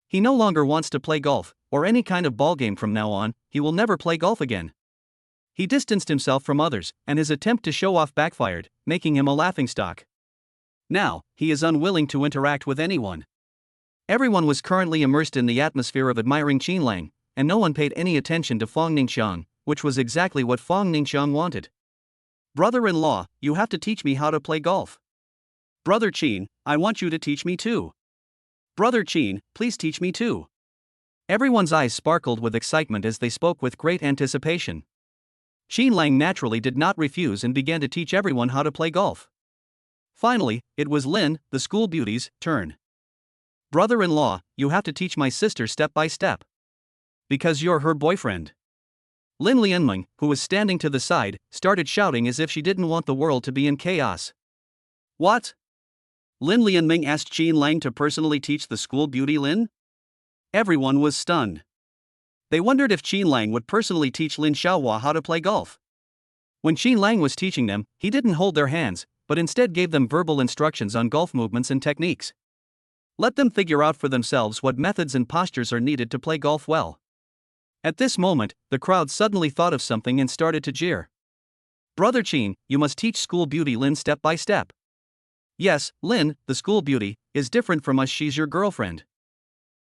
He no longer wants to play golf, or any kind of ball game from now on. He will never play golf again. He distanced himself from others, and his attempt to show off backfired, making him a laughingstock. Now, he is unwilling to interact with anyone. Everyone was currently immersed in the atmosphere of admiring Qin Lang, and no one paid any attention to Fang Ningxiang, which was exactly what Fang Ningxiang wanted. Brother-in-law, you have to teach me how to play golf. Brother Qin, I want you to teach me too. Brother Qin, please teach me too. Everyone's eyes sparkled with excitement as they spoke with great anticipation. Qin Lang naturally did not refuse and began to teach everyone how to play golf. Finally, it was Lin, the school beauty's, turn. Brother-in-law, you have to teach my sister step by step. Because you're her boyfriend. Lin Lianmeng, who was standing to the side, started shouting as if she didn't want the world to be in chaos. What? Lin Lianmeng asked Qin Lang to personally teach the school beauty Lin? Everyone was stunned. They wondered if Qin Lang would personally teach Lin Xiaohua how to play golf. When Qin Lang was teaching them, he didn't hold their hands, but instead gave them verbal instructions on golf movements and techniques. Let them figure out for themselves what methods and postures are needed to play golf well. At this moment, the crowd suddenly thought of something and started to jeer. Brother Qin, you must teach school beauty Lin step by step. Yes, Lin, the school beauty, is different from us. She's your girlfriend.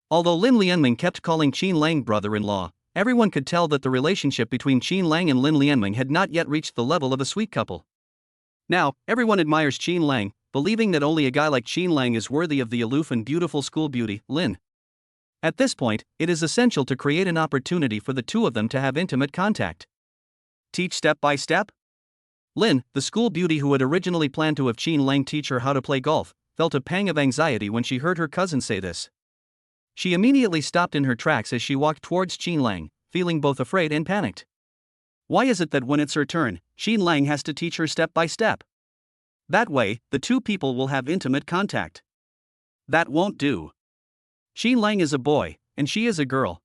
Although Lin Lianmeng kept calling Qin Lang brother-in-law, everyone could tell that the relationship between Qin Lang and Lin Lianmeng had not yet reached the level of a sweet couple. Now, everyone admires Qin Lang, believing that only a guy like Qin Lang is worthy of the aloof and beautiful school beauty, Lin. At this point, it is essential to create an opportunity for the two of them to have intimate contact. Teach step by step? Lin, the school beauty who had originally planned to have Qin Lang teach her how to play golf, felt a pang of anxiety when she heard her cousin say this. She immediately stopped in her tracks as she walked towards Qin Lang, feeling both afraid and panicked. Why is it that when it's her turn, Qin Lang has to teach her step by step? That way, the two people will have intimate contact. That won't do. Qin Lang is a boy, and she is a girl.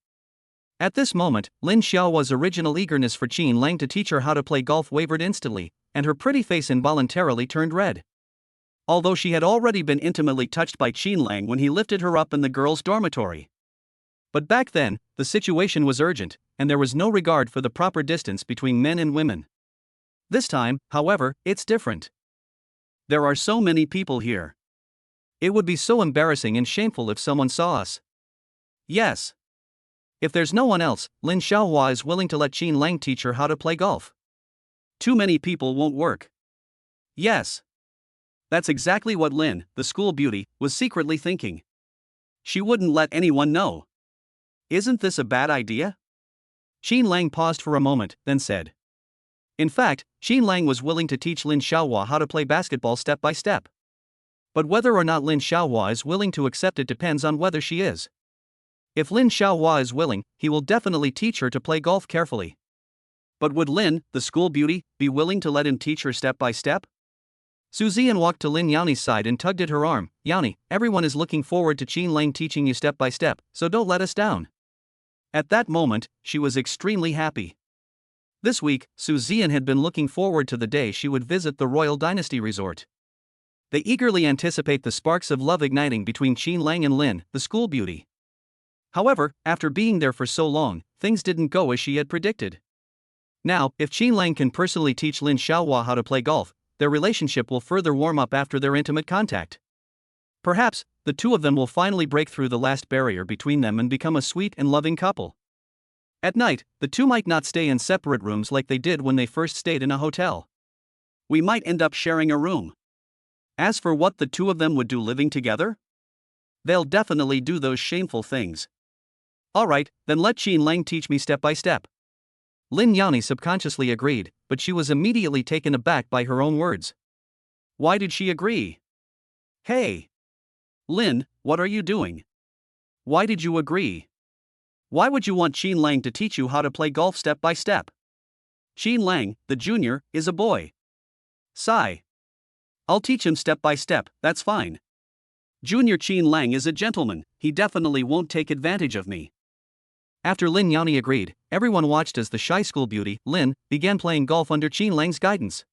At this moment, Lin Xiaohua's original eagerness for Qin Lang to teach her how to play golf wavered instantly, and her pretty face involuntarily turned red. Although she had already been intimately touched by Qin Lang when he lifted her up in the girls' dormitory. But back then, the situation was urgent, and there was no regard for the proper distance between men and women. This time, however, it's different. There are so many people here. It would be so embarrassing and shameful if someone saw us. Yes. If there's no one else, Lin Xiaohua is willing to let Qin Lang teach her how to play golf. Too many people won't work. Yes. That's exactly what Lin, the school beauty, was secretly thinking. She wouldn't let anyone know. Isn't this a bad idea? Qin Lang paused for a moment, then said. In fact, Qin Lang was willing to teach Lin Xiaohua how to play basketball step by step. But whether or not Lin Xiaohua is willing to accept it depends on whether she is. If Lin Xiaohua is willing, he will definitely teach her to play golf carefully. But would Lin, the school beauty, be willing to let him teach her step by step? Su Ziyan walked to Lin Yaoni's side and tugged at her arm. Yaoni, everyone is looking forward to Qin Lang teaching you step by step, so don't let us down. At that moment, she was extremely happy. This week, Su Ziyan had been looking forward to the day she would visit the Royal Dynasty Resort. They eagerly anticipate the sparks of love igniting between Qin Lang and Lin, the school beauty. However, after being there for so long, things didn't go as she had predicted. Now, if Qin Lang can personally teach Lin Xiaohua how to play golf, their relationship will further warm up after their intimate contact. Perhaps, the two of them will finally break through the last barrier between them and become a sweet and loving couple. At night, the two might not stay in separate rooms like they did when they first stayed in a hotel. We might end up sharing a room. As for what the two of them would do living together? They'll definitely do those shameful things. Alright, then let Qin Lang teach me step by step. Lin Yanni subconsciously agreed, but she was immediately taken aback by her own words. Why did she agree? Hey! Lin, what are you doing? Why did you agree? Why would you want Qin Lang to teach you how to play golf step by step? Qin Lang, the junior, is a boy. Sigh. I'll teach him step by step, that's fine. Junior Qin Lang is a gentleman, he definitely won't take advantage of me. After Lin Yanni agreed, everyone watched as the shy school beauty, Lin, began playing golf under Qin Lang's guidance.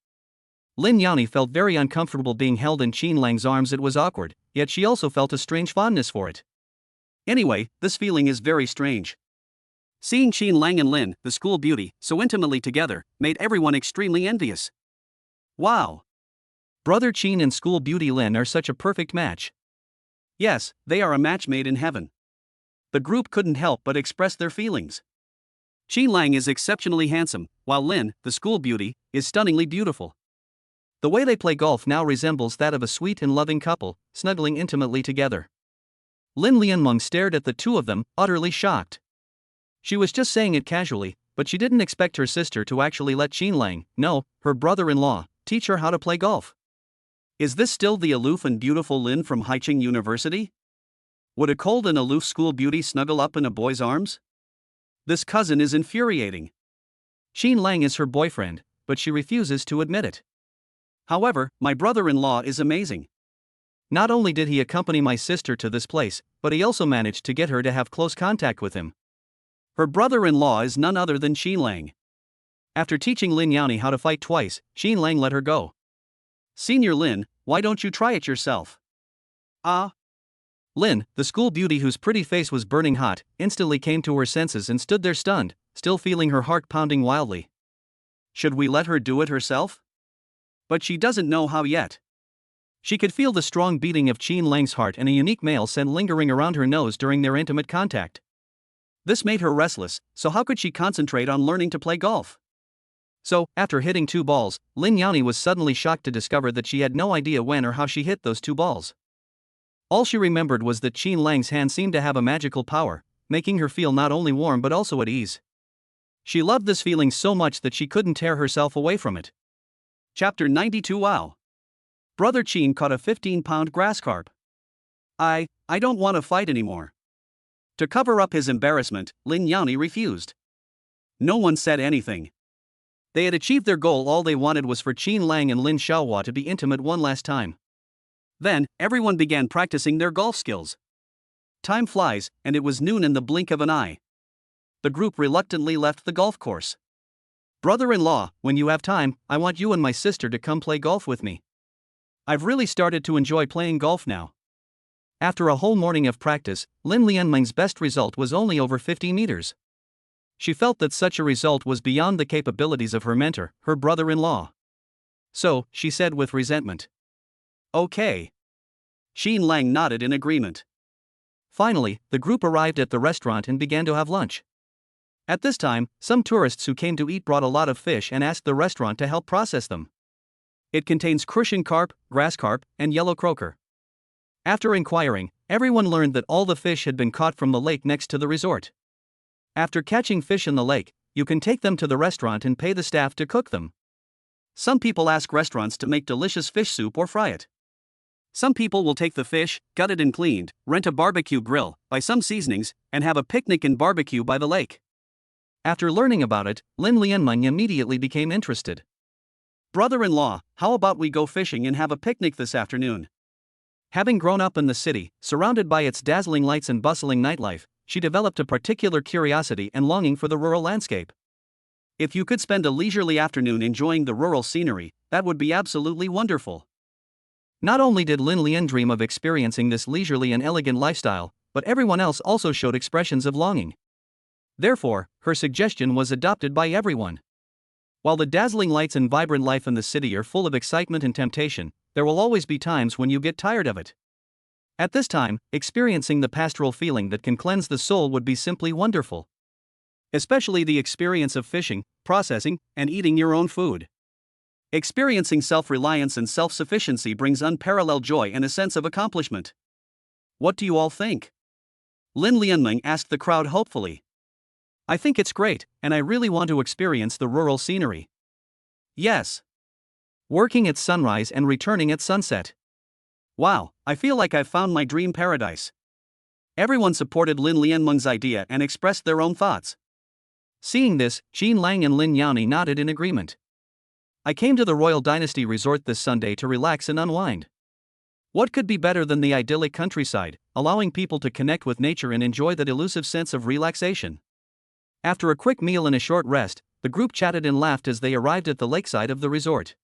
Lin Yanni felt very uncomfortable being held in Qin Lang's arms. It was awkward, yet she also felt a strange fondness for it. Anyway, this feeling is very strange. Seeing Qin Lang and Lin, the school beauty, so intimately together, made everyone extremely envious. Wow! Brother Qin and school beauty Lin are such a perfect match. Yes, they are a match made in heaven. The group couldn't help but express their feelings. Qin Lang is exceptionally handsome, while Lin, the school beauty, is stunningly beautiful. The way they play golf now resembles that of a sweet and loving couple, snuggling intimately together. Lin Lianmeng stared at the two of them, utterly shocked. She was just saying it casually, but she didn't expect her sister to actually let Qin Lang, no, her brother-in-law, teach her how to play golf. Is this still the aloof and beautiful Lin from Haicheng University? Would a cold and aloof school beauty snuggle up in a boy's arms? This cousin is infuriating. Qin Lang is her boyfriend, but she refuses to admit it. However, my brother-in-law is amazing. Not only did he accompany my sister to this place, but he also managed to get her to have close contact with him. Her brother-in-law is none other than Qin Lang. After teaching Lin Yanni how to fight twice, Qin Lang let her go. Senior Lin, why don't you try it yourself? Lin, the school beauty whose pretty face was burning hot, instantly came to her senses and stood there stunned, still feeling her heart pounding wildly. Should we let her do it herself? But she doesn't know how yet. She could feel the strong beating of Qin Lang's heart and a unique male scent lingering around her nose during their intimate contact. This made her restless, so how could she concentrate on learning to play golf? So, after hitting 2 balls, Lin Yanni was suddenly shocked to discover that she had no idea when or how she hit those 2 balls. All she remembered was that Qin Lang's hand seemed to have a magical power, making her feel not only warm but also at ease. She loved this feeling so much that she couldn't tear herself away from it. Chapter 92. Wow! Brother Qin caught a 15-pound grass carp. I don't want to fight anymore. To cover up his embarrassment, Lin Yanni refused. No one said anything. They had achieved their goal. All they wanted was for Qin Lang and Lin Xiaohua to be intimate one last time. Then, everyone began practicing their golf skills. Time flies, and it was noon in the blink of an eye. The group reluctantly left the golf course. Brother-in-law, when you have time, I want you and my sister to come play golf with me. I've really started to enjoy playing golf now. After a whole morning of practice, Lin Lianmeng's best result was only over 50 meters. She felt that such a result was beyond the capabilities of her mentor, her brother-in-law. So, she said with resentment. Okay. Qin Lang nodded in agreement. Finally, the group arrived at the restaurant and began to have lunch. At this time, some tourists who came to eat brought a lot of fish and asked the restaurant to help process them. It contains crucian carp, grass carp, and yellow croaker. After inquiring, everyone learned that all the fish had been caught from the lake next to the resort. After catching fish in the lake, you can take them to the restaurant and pay the staff to cook them. Some people ask restaurants to make delicious fish soup or fry it. Some people will take the fish, gutted and cleaned, rent a barbecue grill, buy some seasonings, and have a picnic and barbecue by the lake. After learning about it, Lin Lianmeng immediately became interested. Brother-in-law, how about we go fishing and have a picnic this afternoon? Having grown up in the city, surrounded by its dazzling lights and bustling nightlife, she developed a particular curiosity and longing for the rural landscape. If you could spend a leisurely afternoon enjoying the rural scenery, that would be absolutely wonderful. Not only did Lin Lian dream of experiencing this leisurely and elegant lifestyle, but everyone else also showed expressions of longing. Therefore, her suggestion was adopted by everyone. While the dazzling lights and vibrant life in the city are full of excitement and temptation, there will always be times when you get tired of it. At this time, experiencing the pastoral feeling that can cleanse the soul would be simply wonderful. Especially the experience of fishing, processing, and eating your own food. Experiencing self-reliance and self-sufficiency brings unparalleled joy and a sense of accomplishment. What do you all think? Lin Lianmeng asked the crowd hopefully. I think it's great, and I really want to experience the rural scenery. Yes. Working at sunrise and returning at sunset. Wow, I feel like I've found my dream paradise. Everyone supported Lin Lianmeng's idea and expressed their own thoughts. Seeing this, Qin Lang and Lin Yaoni nodded in agreement. I came to the Royal Dynasty Resort this Sunday to relax and unwind. What could be better than the idyllic countryside, allowing people to connect with nature and enjoy that elusive sense of relaxation? After a quick meal and a short rest, the group chatted and laughed as they arrived at the lakeside of the resort.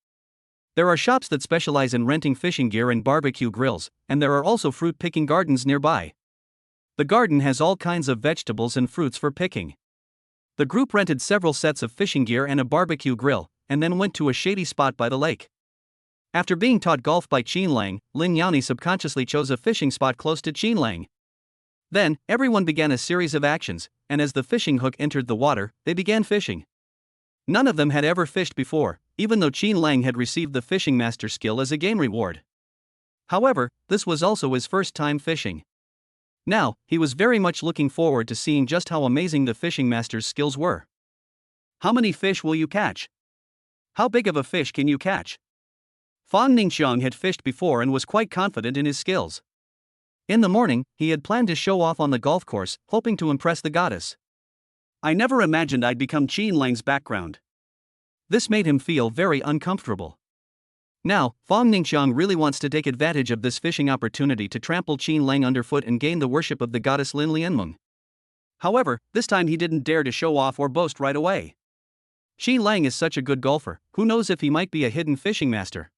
There are shops that specialize in renting fishing gear and barbecue grills, and there are also fruit-picking gardens nearby. The garden has all kinds of vegetables and fruits for picking. The group rented several sets of fishing gear and a barbecue grill, and then went to a shady spot by the lake. After being taught golf by Qin Lang, Lin Yaoni subconsciously chose a fishing spot close to Qin Lang. Then, everyone began a series of actions, and as the fishing hook entered the water, they began fishing. None of them had ever fished before, even though Qin Lang had received the fishing master skill as a game reward. However, this was also his first time fishing. Now, he was very much looking forward to seeing just how amazing the fishing master's skills were. How many fish will you catch? How big of a fish can you catch? Fang Ningxiang had fished before and was quite confident in his skills. In the morning, he had planned to show off on the golf course, hoping to impress the goddess. I never imagined I'd become Qin Lang's background. This made him feel very uncomfortable. Now, Fang Ningxiang really wants to take advantage of this fishing opportunity to trample Qin Lang underfoot and gain the worship of the goddess Lin Lianmeng. However, this time he didn't dare to show off or boast right away. Qin Lang is such a good golfer, who knows if he might be a hidden fishing master.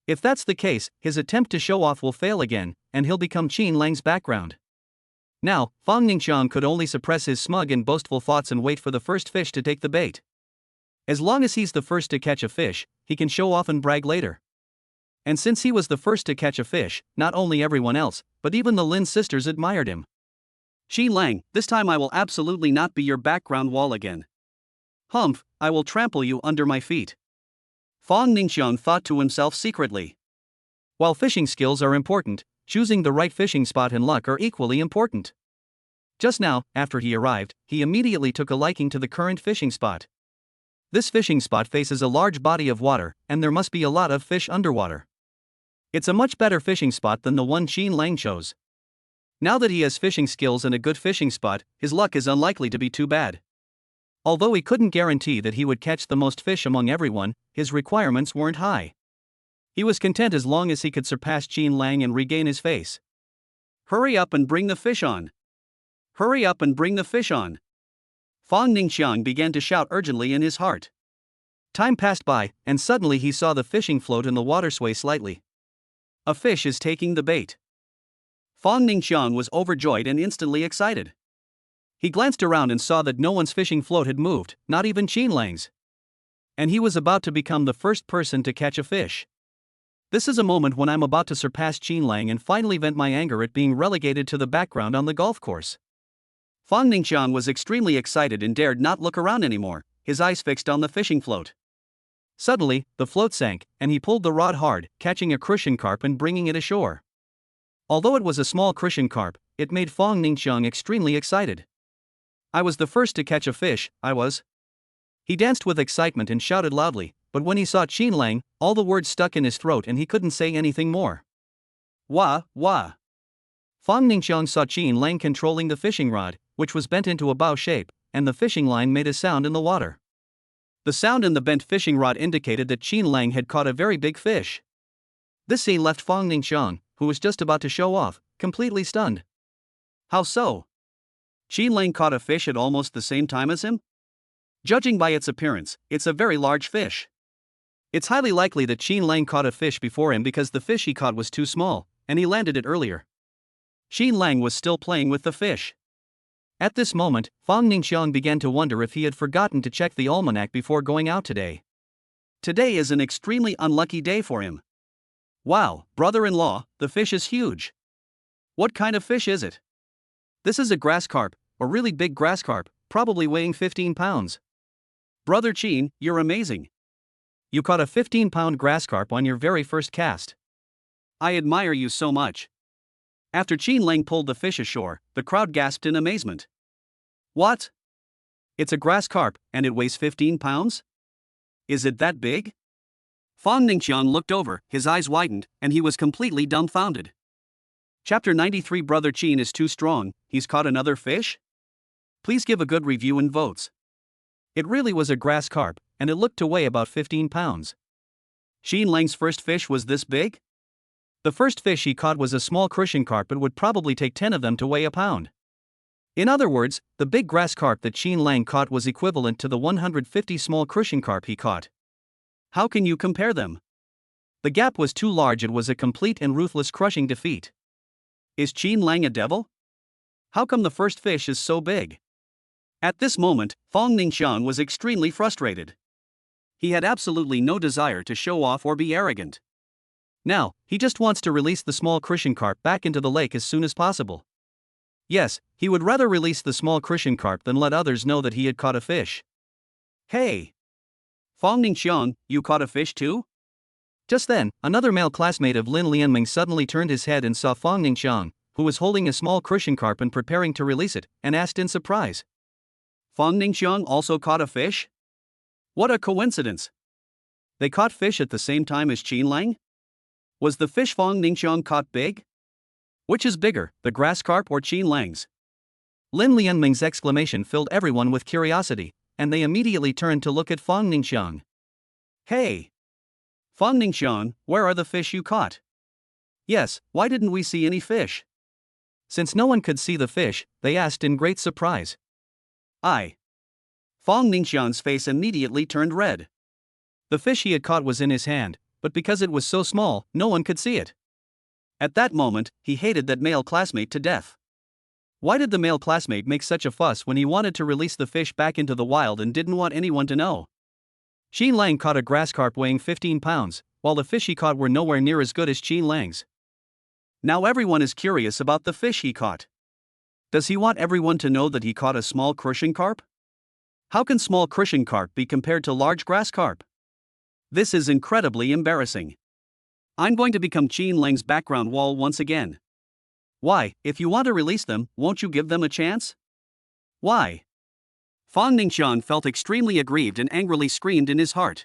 If that's the case, his attempt to show off will fail again, and he'll become Qin Lang's background. Now, Fang Ningxiang could only suppress his smug and boastful thoughts and wait for the first fish to take the bait. As long as he's the first to catch a fish, he can show off and brag later. And since he was the first to catch a fish, not only everyone else, but even the Lin sisters admired him. Qin Lang, this time I will absolutely not be your background wall again. Humph, I will trample you under my feet. Fang Ningxiang thought to himself secretly. While fishing skills are important, choosing the right fishing spot and luck are equally important. Just now, after he arrived, he immediately took a liking to the current fishing spot. This fishing spot faces a large body of water, and there must be a lot of fish underwater. It's a much better fishing spot than the one Qin Lang chose. Now that he has fishing skills and a good fishing spot, his luck is unlikely to be too bad. Although he couldn't guarantee that he would catch the most fish among everyone, his requirements weren't high. He was content as long as he could surpass Qin Lang and regain his face. Hurry up and bring the fish on. Hurry up and bring the fish on. Fang Ningxiang began to shout urgently in his heart. Time passed by, and suddenly he saw the fishing float in the water sway slightly. A fish is taking the bait. Fang Ningxiang was overjoyed and instantly excited. He glanced around and saw that no one's fishing float had moved, not even Qin Lang's. And he was about to become the first person to catch a fish. This is a moment when I'm about to surpass Qin Lang and finally vent my anger at being relegated to the background on the golf course. Fang Ningxiang was extremely excited and dared not look around anymore, his eyes fixed on the fishing float. Suddenly, the float sank, and he pulled the rod hard, catching a crucian carp and bringing it ashore. Although it was a small crucian carp, it made Fang Ningxiang extremely excited. I was the first to catch a fish, I was. He danced with excitement and shouted loudly, but when he saw Qin Lang, all the words stuck in his throat and he couldn't say anything more. Wah, wah. Fang Ningxiang saw Qin Lang controlling the fishing rod, which was bent into a bow shape, and the fishing line made a sound in the water. The sound in the bent fishing rod indicated that Qin Lang had caught a very big fish. This scene left Fang Ningxiang, who was just about to show off, completely stunned. How so? Qin Lang caught a fish at almost the same time as him? Judging by its appearance, it's a very large fish. It's highly likely that Qin Lang caught a fish before him because the fish he caught was too small, and he landed it earlier. Qin Lang was still playing with the fish. At this moment, Fang Ningxiang began to wonder if he had forgotten to check the almanac before going out today. Today is an extremely unlucky day for him. Wow, brother-in-law, the fish is huge. What kind of fish is it? This is a grass carp, a really big grass carp, probably weighing 15 pounds. Brother Qin, you're amazing. You caught a 15-pound grass carp on your very first cast. I admire you so much. After Qin Lang pulled the fish ashore, the crowd gasped in amazement. What? It's a grass carp, and it weighs 15 pounds? Is it that big? Fang Ningqiang looked over, his eyes widened, and he was completely dumbfounded. Chapter 93 Brother Qin is too strong, he's caught another fish? Please give a good review and votes. It really was a grass carp, and it looked to weigh about 15 pounds. Qin Lang's first fish was this big? The first fish he caught was a small crucian carp. It would probably take 10 of them to weigh a pound. In other words, the big grass carp that Qin Lang caught was equivalent to the 150 small crucian carp he caught. How can you compare them? The gap was too large. It was a complete and ruthless crushing defeat. Is Qin Lang a devil? How come the first fish is so big? At this moment, Fang Ningqiang was extremely frustrated. He had absolutely no desire to show off or be arrogant. Now, he just wants to release the small crucian carp back into the lake as soon as possible. Yes, he would rather release the small crucian carp than let others know that he had caught a fish. Hey! Fang Ningqiang, you caught a fish too? Just then, another male classmate of Lin Lianming suddenly turned his head and saw Fang Ningqiang, who was holding a small crucian carp and preparing to release it, and asked in surprise. Fang Ningqiang also caught a fish? What a coincidence! They caught fish at the same time as Qin Lang? Was the fish Fang Ningqiang caught big? Which is bigger, the grass carp or Qin Lang's? Lin Lianming's exclamation filled everyone with curiosity, and they immediately turned to look at Fang Ningqiang. Hey! Fang Ningqiang, where are the fish you caught? Yes, why didn't we see any fish? Since no one could see the fish, they asked in great surprise. Fang Ningqiang's face immediately turned red. The fish he had caught was in his hand, but because it was so small, no one could see it. At that moment, he hated that male classmate to death. Why did the male classmate make such a fuss when he wanted to release the fish back into the wild and didn't want anyone to know? Qin Lang caught a grass carp weighing 15 pounds, while the fish he caught were nowhere near as good as Qin Lang's. Now everyone is curious about the fish he caught. Does he want everyone to know that he caught a small crucian carp? How can small crucian carp be compared to large grass carp? This is incredibly embarrassing. I'm going to become Qin Lang's background wall once again. Why, if you want to release them, won't you give them a chance? Why? Fang Ningqiang felt extremely aggrieved and angrily screamed in his heart.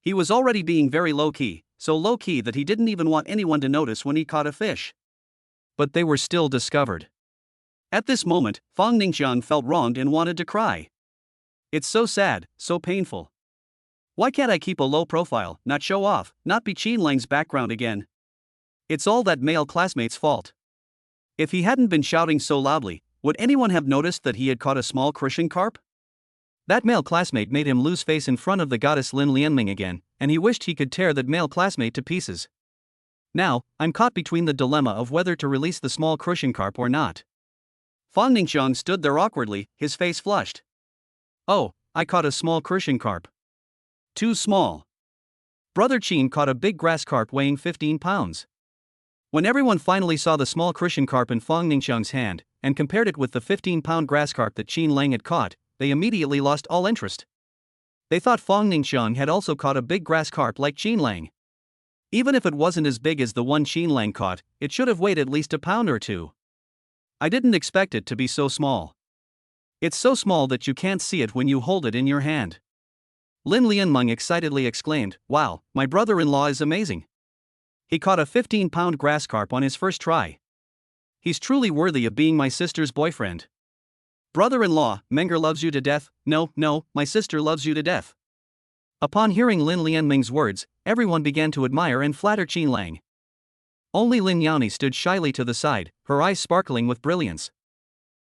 He was already being very low-key, so low-key that he didn't even want anyone to notice when he caught a fish. But they were still discovered. At this moment, Fang Ningqiang felt wronged and wanted to cry. It's so sad, so painful. Why can't I keep a low profile, not show off, not be Qin Lang's background again? It's all that male classmate's fault. If he hadn't been shouting so loudly, would anyone have noticed that he had caught a small crucian carp? That male classmate made him lose face in front of the goddess Lin Lianming again, and he wished he could tear that male classmate to pieces. Now, I'm caught between the dilemma of whether to release the small crucian carp or not. Fang Ningqiang stood there awkwardly, his face flushed. Oh, I caught a small crucian carp. Too small. Brother Qin caught a big grass carp weighing 15 pounds. When everyone finally saw the small crucian carp in Fang Ningqiang's hand, and compared it with the 15-pound grass carp that Qin Lang had caught, they immediately lost all interest. They thought Fang Ningqiang had also caught a big grass carp like Qin Lang. Even if it wasn't as big as the one Qin Lang caught, it should have weighed at least a pound or two. I didn't expect it to be so small. It's so small that you can't see it when you hold it in your hand. Lin Lianmeng excitedly exclaimed, "Wow, my brother-in-law is amazing. He caught a 15-pound grass carp on his first try. He's truly worthy of being my sister's boyfriend." "Brother-in-law, Menger loves you to death." No, my sister loves you to death." Upon hearing Lin Lianmeng's words, everyone began to admire and flatter Qin Lang. Only Lin Yaoni stood shyly to the side, her eyes sparkling with brilliance.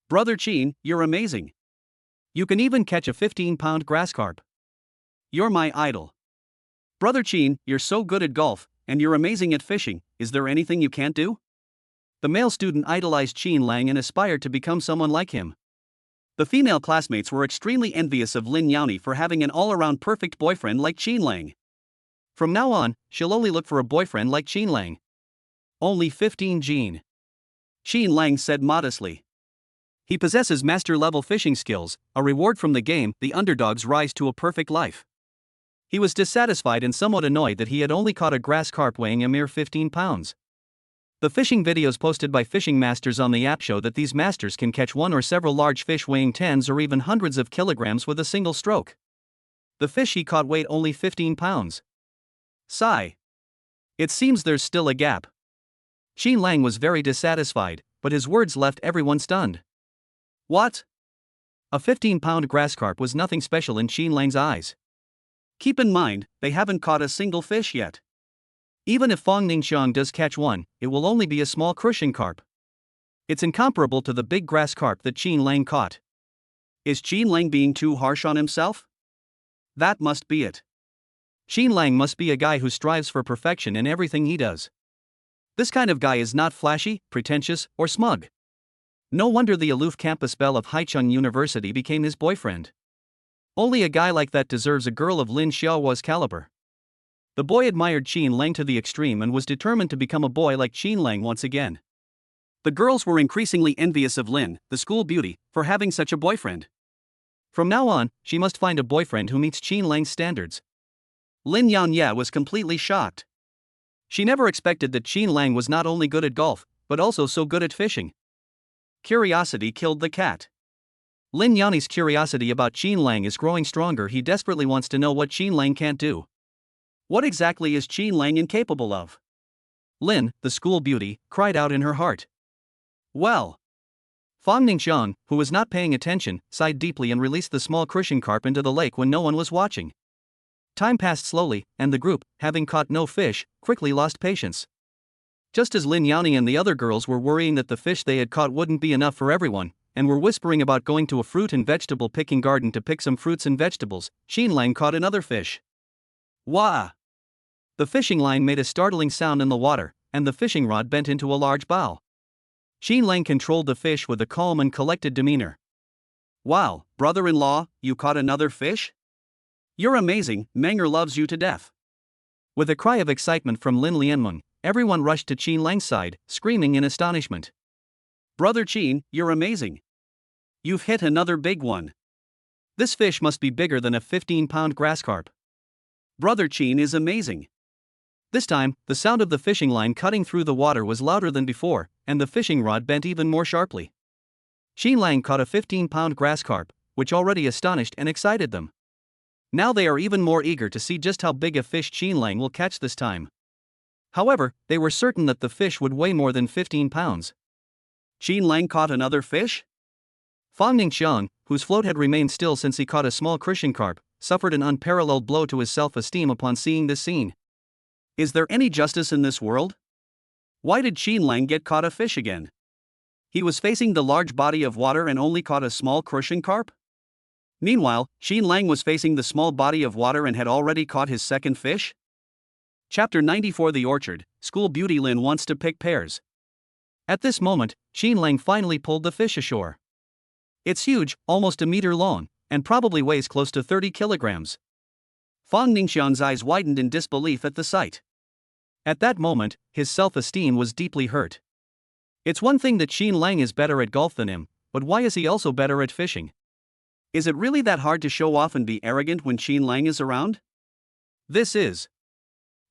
"Brother Qin, you're amazing. You can even catch a 15-pound grass carp. You're my idol. Brother Qin, you're so good at golf, and you're amazing at fishing. Is there anything you can't do?" The male student idolized Qin Lang and aspired to become someone like him. The female classmates were extremely envious of Lin Yaoni for having an all-around perfect boyfriend like Qin Lang. From now on, she'll only look for a boyfriend like Qin Lang. "Only 15 Qin," Qin Lang said modestly. "He possesses master-level fishing skills, a reward from the game, the underdog's rise to a perfect life." He was dissatisfied and somewhat annoyed that he had only caught a grass carp weighing a mere 15 pounds. The fishing videos posted by fishing masters on the app show that these masters can catch one or several large fish weighing tens or even hundreds of kilograms with a single stroke. The fish he caught weighed only 15 pounds. Sigh. It seems there's still a gap. Xin Lang was very dissatisfied, but his words left everyone stunned. What? A 15-pound grass carp was nothing special in Xin Lang's eyes. Keep in mind, they haven't caught a single fish yet. Even if Fong Ningxiang does catch one, it will only be a small crucian carp. It's incomparable to the big grass carp that Xin Lang caught. Is Xin Lang being too harsh on himself? That must be it. Xin Lang must be a guy who strives for perfection in everything he does. This kind of guy is not flashy, pretentious, or smug. No wonder the aloof campus belle of Haicheng University became his boyfriend. Only a guy like that deserves a girl of Lin Xiaohua's caliber. The boy admired Xin Lang to the extreme and was determined to become a boy like Xin Lang once again. The girls were increasingly envious of Lin, the school beauty, for having such a boyfriend. From now on, she must find a boyfriend who meets Xin Lang's standards. Lin Yanye was completely shocked. She never expected that Xin Lang was not only good at golf, but also so good at fishing. Curiosity killed the cat. Lin Yanye's curiosity about Xin Lang is growing stronger. He desperately wants to know what Xin Lang can't do. What exactly is Xin Lang incapable of? Lin, the school beauty, cried out in her heart. Well. Fong Ningxiang, who was not paying attention, sighed deeply and released the small crucian carp into the lake when no one was watching. Time passed slowly, and the group, having caught no fish, quickly lost patience. Just as Lin Yanyi and the other girls were worrying that the fish they had caught wouldn't be enough for everyone, and were whispering about going to a fruit and vegetable picking garden to pick some fruits and vegetables, Xin Lang caught another fish. Wah! The fishing line made a startling sound in the water, and the fishing rod bent into a large bow. Xin Lang controlled the fish with a calm and collected demeanor. Wow, brother-in-law, you caught another fish? You're amazing, Menger loves you to death. With a cry of excitement from Lin Lianmeng, everyone rushed to Xin Lang's side, screaming in astonishment. Brother Xin, you're amazing. You've hit another big one. This fish must be bigger than a 15-pound grass carp. Brother Xin is amazing. This time, the sound of the fishing line cutting through the water was louder than before, and the fishing rod bent even more sharply. Xin Lang caught a 15-pound grass carp, which already astonished and excited them. Now they are even more eager to see just how big a fish Xin Lang will catch this time. However, they were certain that the fish would weigh more than 15 pounds. Xin Lang caught another fish? Fong Ningxiang, whose float had remained still since he caught a small crucian carp, suffered an unparalleled blow to his self-esteem upon seeing this scene. Is there any justice in this world? Why did Xin Lang get caught a fish again? He was facing the large body of water and only caught a small crucian carp? Meanwhile, Xin Lang was facing the small body of water and had already caught his second fish? Chapter 94 The Orchard, School Beauty Lin wants to pick pears. At this moment, Xin Lang finally pulled the fish ashore. It's huge, almost a meter long, and probably weighs close to 30 kilograms. Fong Ningxiang's eyes widened in disbelief at the sight. At that moment, his self-esteem was deeply hurt. It's one thing that Xin Lang is better at golf than him, but why is he also better at fishing? Is it really that hard to show off and be arrogant when Xin Lang is around? This is.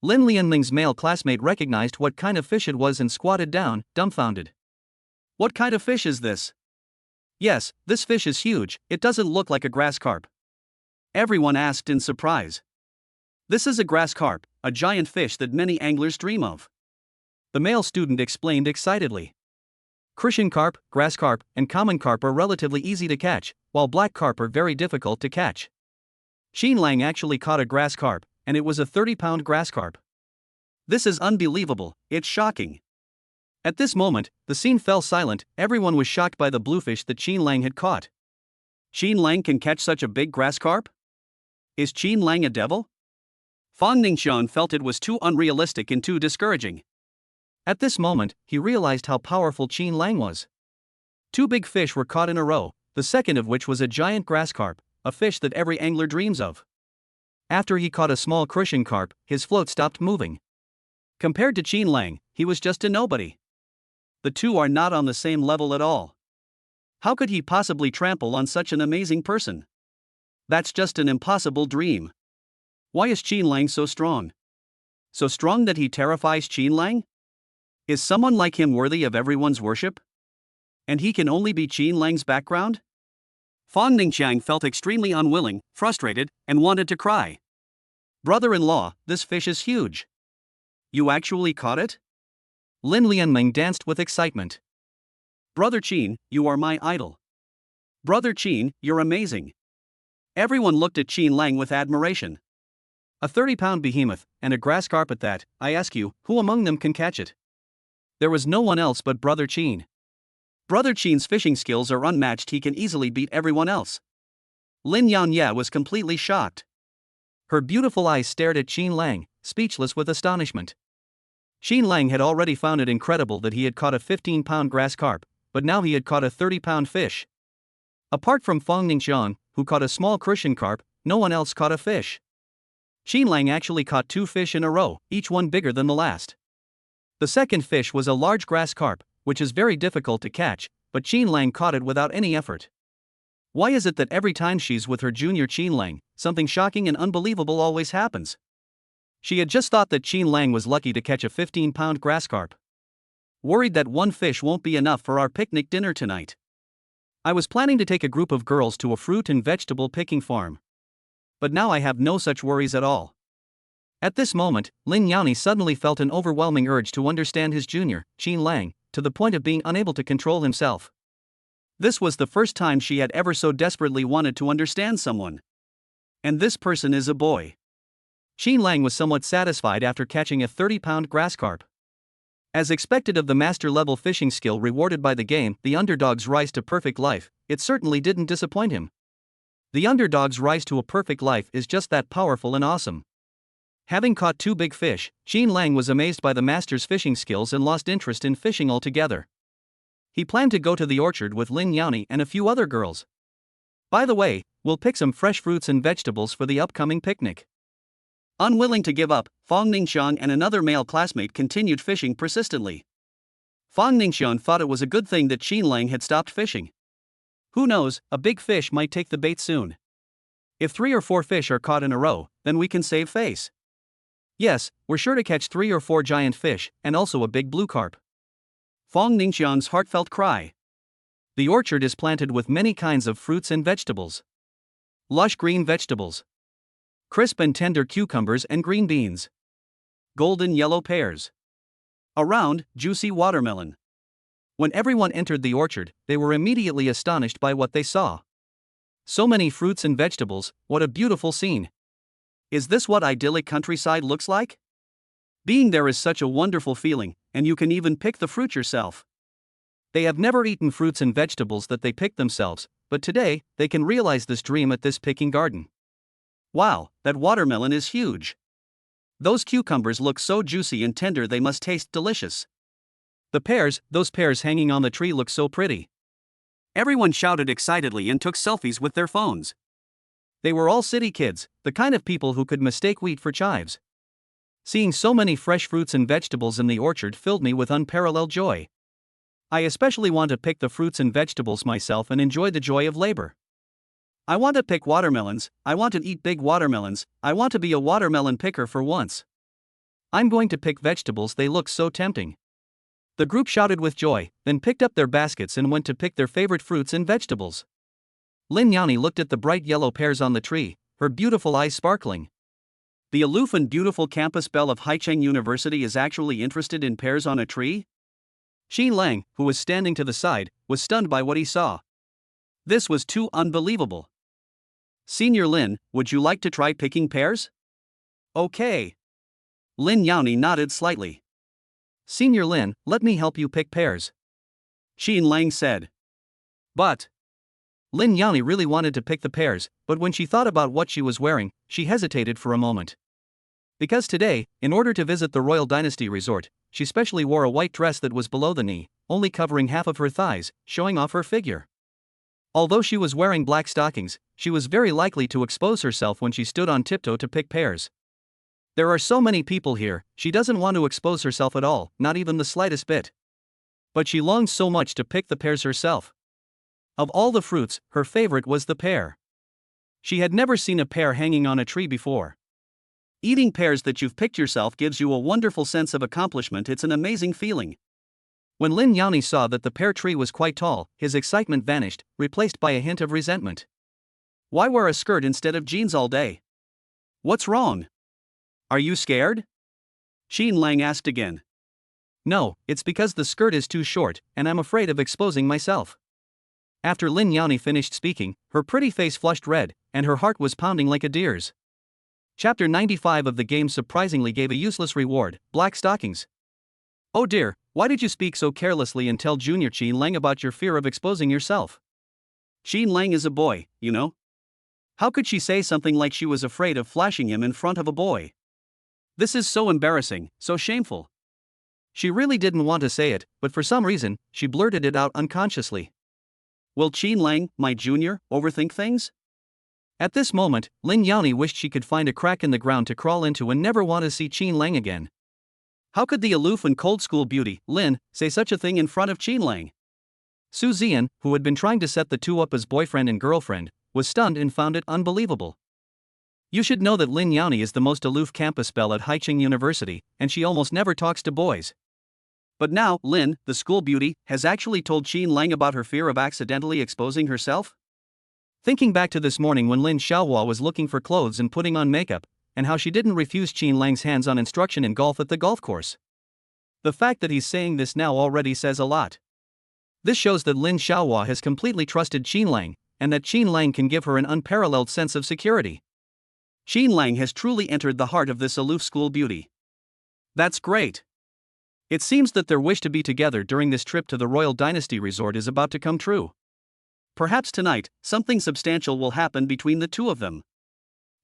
Lin Lianming's male classmate recognized what kind of fish it was and squatted down, dumbfounded. What kind of fish is this? Yes, this fish is huge, it doesn't look like a grass carp. Everyone asked in surprise. This is a grass carp, a giant fish that many anglers dream of. The male student explained excitedly. Crucian carp, grass carp, and common carp are relatively easy to catch, while black carp are very difficult to catch. Xin Lang actually caught a grass carp, and it was a 30-pound grass carp. This is unbelievable, it's shocking. At this moment, the scene fell silent. Everyone was shocked by the bluefish that Xin Lang had caught. Xin Lang can catch such a big grass carp? Is Xin Lang a devil? Fong Ningxiang felt it was too unrealistic and too discouraging. At this moment, he realized how powerful Xin Lang was. 2 big fish were caught in a row, the second of which was a giant grass carp, a fish that every angler dreams of. After he caught a small crucian carp, his float stopped moving. Compared to Xin Lang, he was just a nobody. The two are not on the same level at all. How could he possibly trample on such an amazing person? That's just an impossible dream. Why is Xin Lang so strong? So strong that he terrifies Xin Lang? Is someone like him worthy of everyone's worship? And he can only be Qin Lang's background? Fang Ningqiang felt extremely unwilling, frustrated, and wanted to cry. Brother-in-law, this fish is huge. You actually caught it? Lin Lianming danced with excitement. Brother Qin, you are my idol. Brother Qin, you're amazing. Everyone looked at Qin Lang with admiration. A 30-pound behemoth, and a grass carp at that. I ask you, who among them can catch it? There was no one else but Brother Qin. Brother Qin's fishing skills are unmatched, he can easily beat everyone else. Lin Yanya was completely shocked. Her beautiful eyes stared at Qin Lang, speechless with astonishment. Qin Lang had already found it incredible that he had caught a 15-pound grass carp, but now he had caught a 30-pound fish. Apart from Fang Ningqiang, who caught a small crucian carp, no one else caught a fish. Qin Lang actually caught 2 fish in a row, each one bigger than the last. The second fish was a large grass carp, which is very difficult to catch, but Qin Lang caught it without any effort. Why is it that every time she's with her junior Qin Lang, something shocking and unbelievable always happens? She had just thought that Qin Lang was lucky to catch a 15-pound grass carp. Worried that one fish won't be enough for our picnic dinner tonight. I was planning to take a group of girls to a fruit and vegetable picking farm. But now I have no such worries at all. At this moment, Lin Yaoni suddenly felt an overwhelming urge to understand his junior, Qin Lang, to the point of being unable to control himself. This was the first time she had ever so desperately wanted to understand someone. And this person is a boy. Qin Lang was somewhat satisfied after catching a 30-pound grass carp. As expected of the master-level fishing skill rewarded by the game, the underdog's rise to perfect life, it certainly didn't disappoint him. The underdog's rise to a perfect life is just that powerful and awesome. Having caught 2 big fish, Qin Lang was amazed by the master's fishing skills and lost interest in fishing altogether. He planned to go to the orchard with Lin Yaoni and a few other girls. By the way, we'll pick some fresh fruits and vegetables for the upcoming picnic. Unwilling to give up, Fang Ningqiang and another male classmate continued fishing persistently. Fang Ningqiang thought it was a good thing that Qin Lang had stopped fishing. Who knows, a big fish might take the bait soon. If 3 or 4 fish are caught in a row, then we can save face. Yes, we're sure to catch 3 or 4 giant fish, and also a big blue carp. Fang Ningqiang's heartfelt cry. The orchard is planted with many kinds of fruits and vegetables. Lush green vegetables. Crisp and tender cucumbers and green beans. Golden yellow pears. A round, juicy watermelon. When everyone entered the orchard, they were immediately astonished by what they saw. So many fruits and vegetables, what a beautiful scene. Is this what idyllic countryside looks like? Being there is such a wonderful feeling, and you can even pick the fruit yourself. They have never eaten fruits and vegetables that they picked themselves, but today, they can realize this dream at this picking garden. Wow, that watermelon is huge. Those cucumbers look so juicy and tender, they must taste delicious. The pears, those pears hanging on the tree look so pretty. Everyone shouted excitedly and took selfies with their phones. They were all city kids, the kind of people who could mistake wheat for chives. Seeing so many fresh fruits and vegetables in the orchard filled me with unparalleled joy. I especially want to pick the fruits and vegetables myself and enjoy the joy of labor. I want to pick watermelons, I want to eat big watermelons, I want to be a watermelon picker for once. I'm going to pick vegetables, they look so tempting. The group shouted with joy, then picked up their baskets and went to pick their favorite fruits and vegetables. Lin Yaoni looked at the bright yellow pears on the tree, her beautiful eyes sparkling. The aloof and beautiful campus belle of Haicheng University is actually interested in pears on a tree? Qin Lang, who was standing to the side, was stunned by what he saw. This was too unbelievable. Senior Lin, would you like to try picking pears? Okay. Lin Yaoni nodded slightly. Senior Lin, let me help you pick pears. Qin Lang said. But Lin Yaoni really wanted to pick the pears, but when she thought about what she was wearing, she hesitated for a moment. Because today, in order to visit the Royal Dynasty Resort, she specially wore a white dress that was below the knee, only covering half of her thighs, showing off her figure. Although she was wearing black stockings, she was very likely to expose herself when she stood on tiptoe to pick pears. There are so many people here, she doesn't want to expose herself at all, not even the slightest bit. But she longed so much to pick the pears herself. Of all the fruits, her favorite was the pear. She had never seen a pear hanging on a tree before. Eating pears that you've picked yourself gives you a wonderful sense of accomplishment. It's an amazing feeling. When Lin Yaoni saw that the pear tree was quite tall, his excitement vanished, replaced by a hint of resentment. Why wear a skirt instead of jeans all day? What's wrong? Are you scared? Qin Lang asked again. No, it's because the skirt is too short, and I'm afraid of exposing myself. After Lin Yaoni finished speaking, her pretty face flushed red, and her heart was pounding like a deer's. Chapter 95 of the game surprisingly gave a useless reward, black stockings. Oh dear, why did you speak so carelessly and tell Junior Qin Lang about your fear of exposing yourself? Qin Lang is a boy, you know. How could she say something like she was afraid of flashing him in front of a boy? This is so embarrassing, so shameful. She really didn't want to say it, but for some reason, she blurted it out unconsciously. Will Qin Lang, my junior, overthink things? At this moment, Lin Yaoni wished she could find a crack in the ground to crawl into and never want to see Qin Lang again. How could the aloof and cold school beauty, Lin, say such a thing in front of Qin Lang? Su Zian, who had been trying to set the two up as boyfriend and girlfriend, was stunned and found it unbelievable. You should know that Lin Yaoni is the most aloof campus belle at Haicheng University, and she almost never talks to boys. But now, Lin, the school beauty, has actually told Qin Lang about her fear of accidentally exposing herself? Thinking back to this morning when Lin Xiaohua was looking for clothes and putting on makeup, and how she didn't refuse Qin Lang's hands-on instruction in golf at the golf course. The fact that he's saying this now already says a lot. This shows that Lin Xiaohua has completely trusted Qin Lang, and that Qin Lang can give her an unparalleled sense of security. Qin Lang has truly entered the heart of this aloof school beauty. That's great. It seems that their wish to be together during this trip to the Royal Dynasty Resort is about to come true. Perhaps tonight, something substantial will happen between the two of them.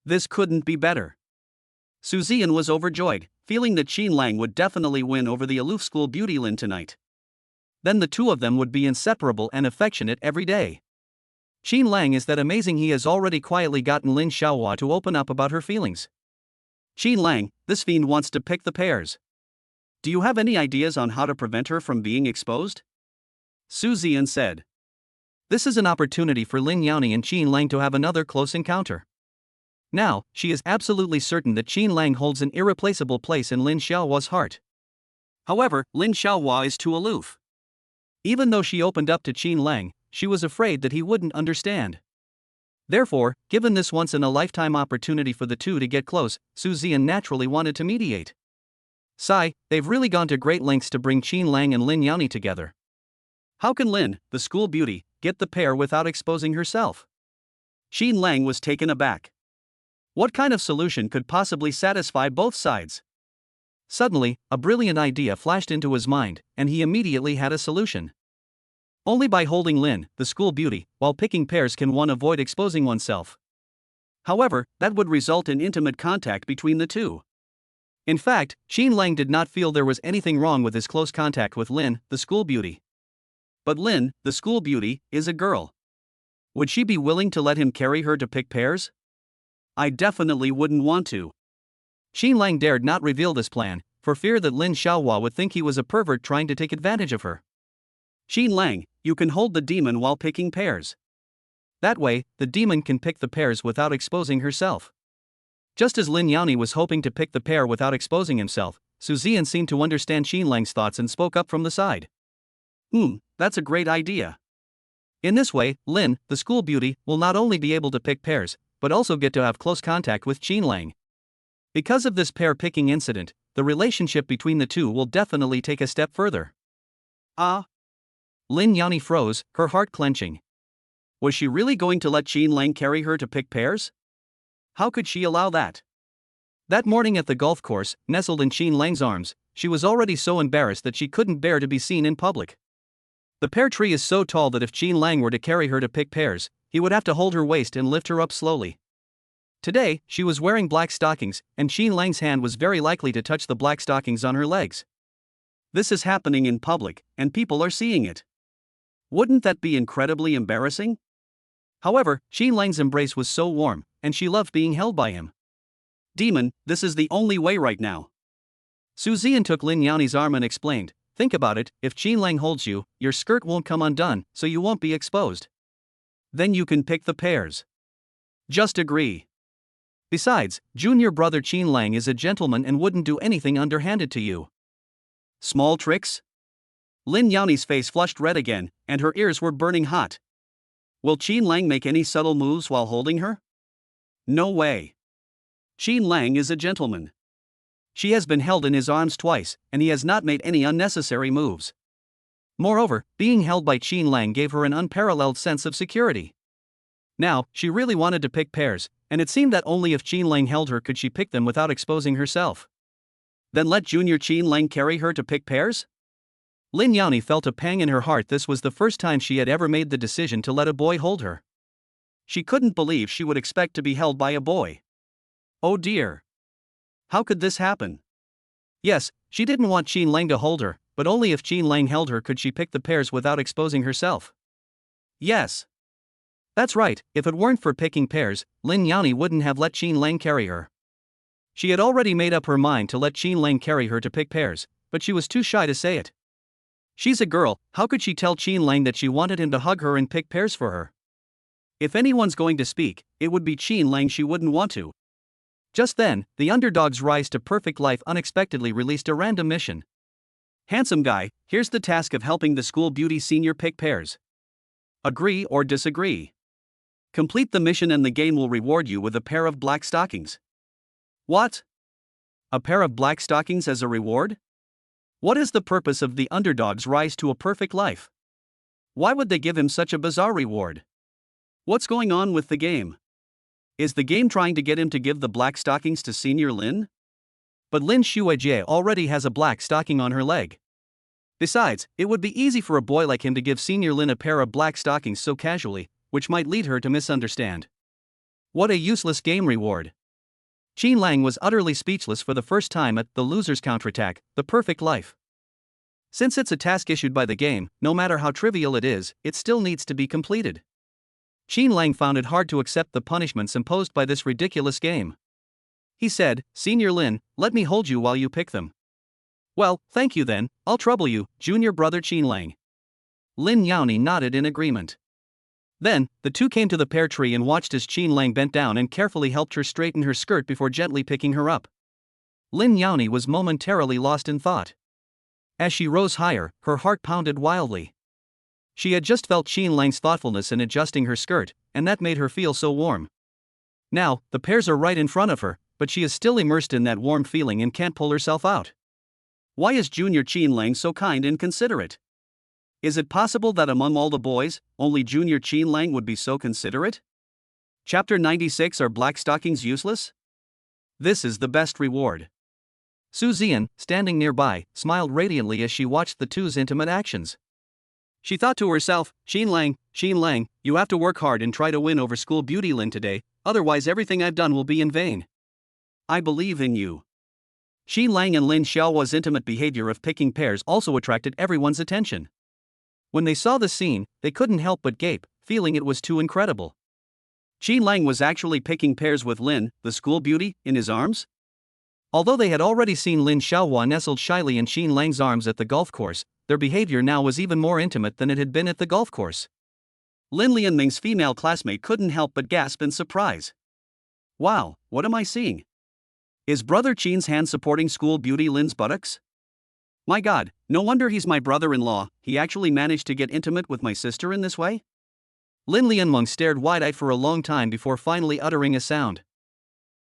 This couldn't be better. Su Zian was overjoyed, feeling that Qin Lang would definitely win over the aloof school beauty Lin tonight. Then the two of them would be inseparable and affectionate every day. Qin Lang is that amazing he has already quietly gotten Lin Xiaohua to open up about her feelings. Qin Lang, this fiend wants to pick the pears. Do you have any ideas on how to prevent her from being exposed? Su Zian said. This is an opportunity for Lin Yaoni and Qin Lang to have another close encounter. Now, she is absolutely certain that Qin Lang holds an irreplaceable place in Lin Xiaohua's heart. However, Lin Xiaohua is too aloof. Even though she opened up to Qin Lang, she was afraid that he wouldn't understand. Therefore, given this once-in-a-lifetime opportunity for the two to get close, Su Zian naturally wanted to mediate. Sigh, they've really gone to great lengths to bring Qin Lang and Lin Yaoni together. How can Lin, the school beauty, get the pair without exposing herself? Qin Lang was taken aback. What kind of solution could possibly satisfy both sides? Suddenly, a brilliant idea flashed into his mind, and he immediately had a solution. Only by holding Lin, the school beauty, while picking pears can one avoid exposing oneself. However, that would result in intimate contact between the two. In fact, Qin Lang did not feel there was anything wrong with his close contact with Lin, the school beauty. But Lin, the school beauty, is a girl. Would she be willing to let him carry her to pick pears? I definitely wouldn't want to. Qin Lang dared not reveal this plan, for fear that Lin Xiaohua would think he was a pervert trying to take advantage of her. Qin Lang, you can hold the demon while picking pears. That way, the demon can pick the pears without exposing herself. Just as Lin Yaoni was hoping to pick the pear without exposing himself, Su Zian seemed to understand Qin Lang's thoughts and spoke up from the side. That's a great idea. In this way, Lin, the school beauty, will not only be able to pick pears, but also get to have close contact with Qin Lang. Because of this pear-picking incident, the relationship between the two will definitely take a step further. Lin Yaoni froze, her heart clenching. Was she really going to let Qin Lang carry her to pick pears? How could she allow that? That morning at the golf course, nestled in Qin Lang's arms, she was already so embarrassed that she couldn't bear to be seen in public. The pear tree is so tall that if Qin Lang were to carry her to pick pears, he would have to hold her waist and lift her up slowly. Today, she was wearing black stockings, and Qin Lang's hand was very likely to touch the black stockings on her legs. This is happening in public, and people are seeing it. Wouldn't that be incredibly embarrassing? However, Qin Lang's embrace was so warm, and she loved being held by him. Demon, this is the only way right now. Su Zian took Lin Yaoni's arm and explained, think about it, if Qin Lang holds you, your skirt won't come undone, so you won't be exposed. Then you can pick the pears. Just agree. Besides, junior brother Qin Lang is a gentleman and wouldn't do anything underhanded to you. Small tricks? Lin Yao's face flushed red again, and her ears were burning hot. Will Qin Lang make any subtle moves while holding her? No way. Qin Lang is a gentleman. She has been held in his arms twice, and he has not made any unnecessary moves. Moreover, being held by Qin Lang gave her an unparalleled sense of security. Now, she really wanted to pick pairs, and it seemed that only if Qin Lang held her could she pick them without exposing herself. Then let Junior Qin Lang carry her to pick pairs? Lin Yao felt a pang in her heart. This was the first time she had ever made the decision to let a boy hold her. She couldn't believe she would expect to be held by a boy. Oh dear. How could this happen? Yes, she didn't want Qin Lang to hold her, but only if Qin Lang held her could she pick the pairs without exposing herself. Yes. That's right, if it weren't for picking pairs, Lin Yao wouldn't have let Qin Lang carry her. She had already made up her mind to let Qin Lang carry her to pick pairs, but she was too shy to say it. She's a girl, how could she tell Qin Lang that she wanted him to hug her and pick pairs for her? If anyone's going to speak, it would be Qin Lang. She wouldn't want to. Just then, the underdog's rise to perfect life unexpectedly released a random mission. Handsome guy, here's the task of helping the school beauty senior pick pairs. Agree or disagree? Complete the mission and the game will reward you with a pair of black stockings. What? A pair of black stockings as a reward? What is the purpose of the underdog's rise to a perfect life? Why would they give him such a bizarre reward? What's going on with the game? Is the game trying to get him to give the black stockings to Senior Lin? But Lin Xuejie already has a black stocking on her leg. Besides, it would be easy for a boy like him to give Senior Lin a pair of black stockings so casually, which might lead her to misunderstand. What a useless game reward. Qin Lang was utterly speechless for the first time at The Loser's Counterattack, The Perfect Life. Since it's a task issued by the game, no matter how trivial it is, it still needs to be completed. Qin Lang found it hard to accept the punishments imposed by this ridiculous game. He said, Senior Lin, let me hold you while you pick them. Well, thank you then, I'll trouble you, junior brother Qin Lang. Lin Yao nodded in agreement. Then, the two came to the pear tree and watched as Qin Lang bent down and carefully helped her straighten her skirt before gently picking her up. Lin Yao was momentarily lost in thought. As she rose higher, her heart pounded wildly. She had just felt Qin Lang's thoughtfulness in adjusting her skirt, and that made her feel so warm. Now, the pairs are right in front of her, but she is still immersed in that warm feeling and can't pull herself out. Why is Junior Qin Lang so kind and considerate? Is it possible that among all the boys, only Junior Qin Lang would be so considerate? Chapter 96. Are black stockings useless? This is the best reward. Su Zian, standing nearby, smiled radiantly as she watched the two's intimate actions. She thought to herself, Qin Lang, you have to work hard and try to win over school beauty Lin today, otherwise everything I've done will be in vain. I believe in you. Qin Lang and Lin Xiaohua's intimate behavior of picking pairs also attracted everyone's attention. When they saw the scene, they couldn't help but gape, feeling it was too incredible. Qin Lang was actually picking pairs with Lin, the school beauty, in his arms? Although they had already seen Lin Xiaohua nestled shyly in Qin Lang's arms at the golf course, their behavior now was even more intimate than it had been at the golf course. Lin Lianming's female classmate couldn't help but gasp in surprise. Wow, what am I seeing? Is brother Qin's hand supporting school beauty Lin's buttocks? My god, no wonder he's my brother-in-law, he actually managed to get intimate with my sister in this way? Lin Lianmeng stared wide-eyed for a long time before finally uttering a sound.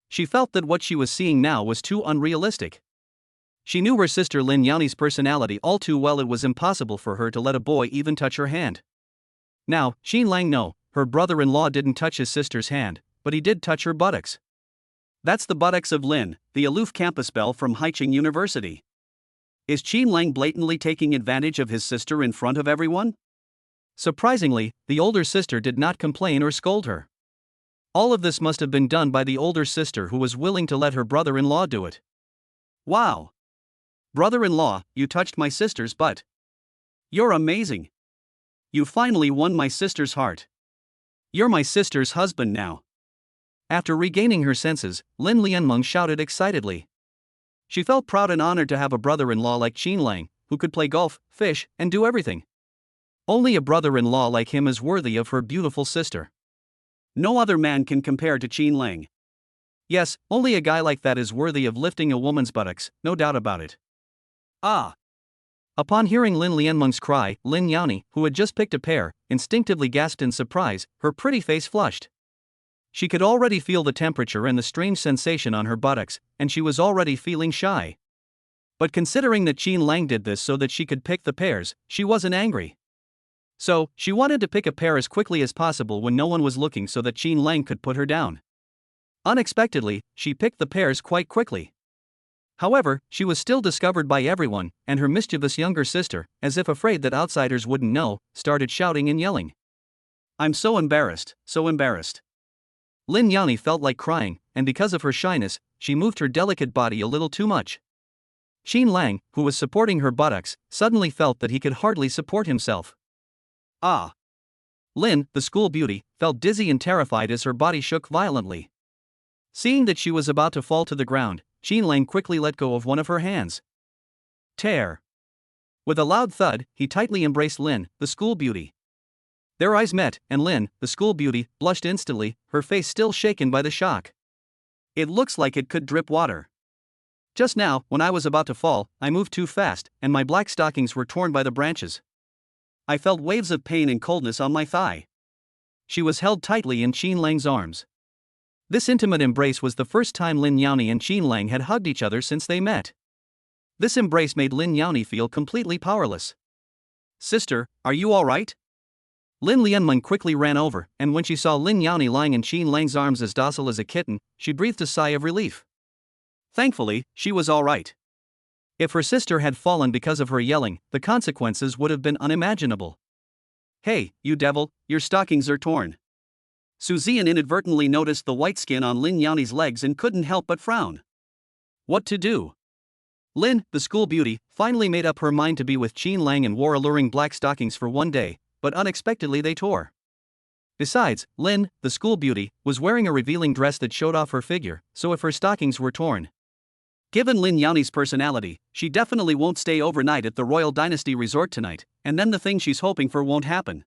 She felt that what she was seeing now was too unrealistic. She knew her sister Lin Yao's personality all too well. It was impossible for her to let a boy even touch her hand. Now, Qin Lang no, her brother-in-law didn't touch his sister's hand, but he did touch her buttocks. That's the buttocks of Lin, the aloof campus belle from Haicheng University. Is Qin Lang blatantly taking advantage of his sister in front of everyone? Surprisingly, the older sister did not complain or scold her. All of this must have been done by the older sister who was willing to let her brother-in-law do it. Wow! Brother-in-law, you touched my sister's butt. You're amazing. You finally won my sister's heart. You're my sister's husband now. After regaining her senses, Lin Lianmeng shouted excitedly. She felt proud and honored to have a brother-in-law like Qin Lang, who could play golf, fish, and do everything. Only a brother-in-law like him is worthy of her beautiful sister. No other man can compare to Qin Lang. Yes, only a guy like that is worthy of lifting a woman's buttocks, no doubt about it. Ah! Upon hearing Lin Lianmeng's cry, Lin Yaoni, who had just picked a pair, instinctively gasped in surprise, her pretty face flushed. She could already feel the temperature and the strange sensation on her buttocks, and she was already feeling shy. But considering that Qin Lang did this so that she could pick the pairs, she wasn't angry. So, she wanted to pick a pair as quickly as possible when no one was looking so that Qin Lang could put her down. Unexpectedly, she picked the pairs quite quickly. However, she was still discovered by everyone, and her mischievous younger sister, as if afraid that outsiders wouldn't know, started shouting and yelling. I'm so embarrassed, so embarrassed. Lin Yaoni felt like crying, and because of her shyness, she moved her delicate body a little too much. Qin Lang, who was supporting her buttocks, suddenly felt that he could hardly support himself. Ah! Lin, the school beauty, felt dizzy and terrified as her body shook violently. Seeing that she was about to fall to the ground, Qin Lang quickly let go of one of her hands. Tear! With a loud thud, he tightly embraced Lin, the school beauty. Their eyes met, and Lin, the school beauty, blushed instantly, her face still shaken by the shock. It looks like it could drip water. Just now, when I was about to fall, I moved too fast, and my black stockings were torn by the branches. I felt waves of pain and coldness on my thigh. She was held tightly in Qin Lang's arms. This intimate embrace was the first time Lin Yaoni and Qin Lang had hugged each other since they met. This embrace made Lin Yaoni feel completely powerless. Sister, are you all right? Lin Lianmeng quickly ran over, and when she saw Lin Yaoni lying in Qin Lang's arms as docile as a kitten, she breathed a sigh of relief. Thankfully, she was all right. If her sister had fallen because of her yelling, the consequences would have been unimaginable. Hey, you devil, your stockings are torn. Su Ziyan inadvertently noticed the white skin on Lin Yaoni's legs and couldn't help but frown. What to do? Lin, the school beauty, finally made up her mind to be with Qin Lang and wore alluring black stockings for one day, but unexpectedly they tore. Besides, Lin, the school beauty, was wearing a revealing dress that showed off her figure, so if her stockings were torn. Given Lin Yaoni's personality, she definitely won't stay overnight at the Royal Dynasty Resort tonight, and then the thing she's hoping for won't happen.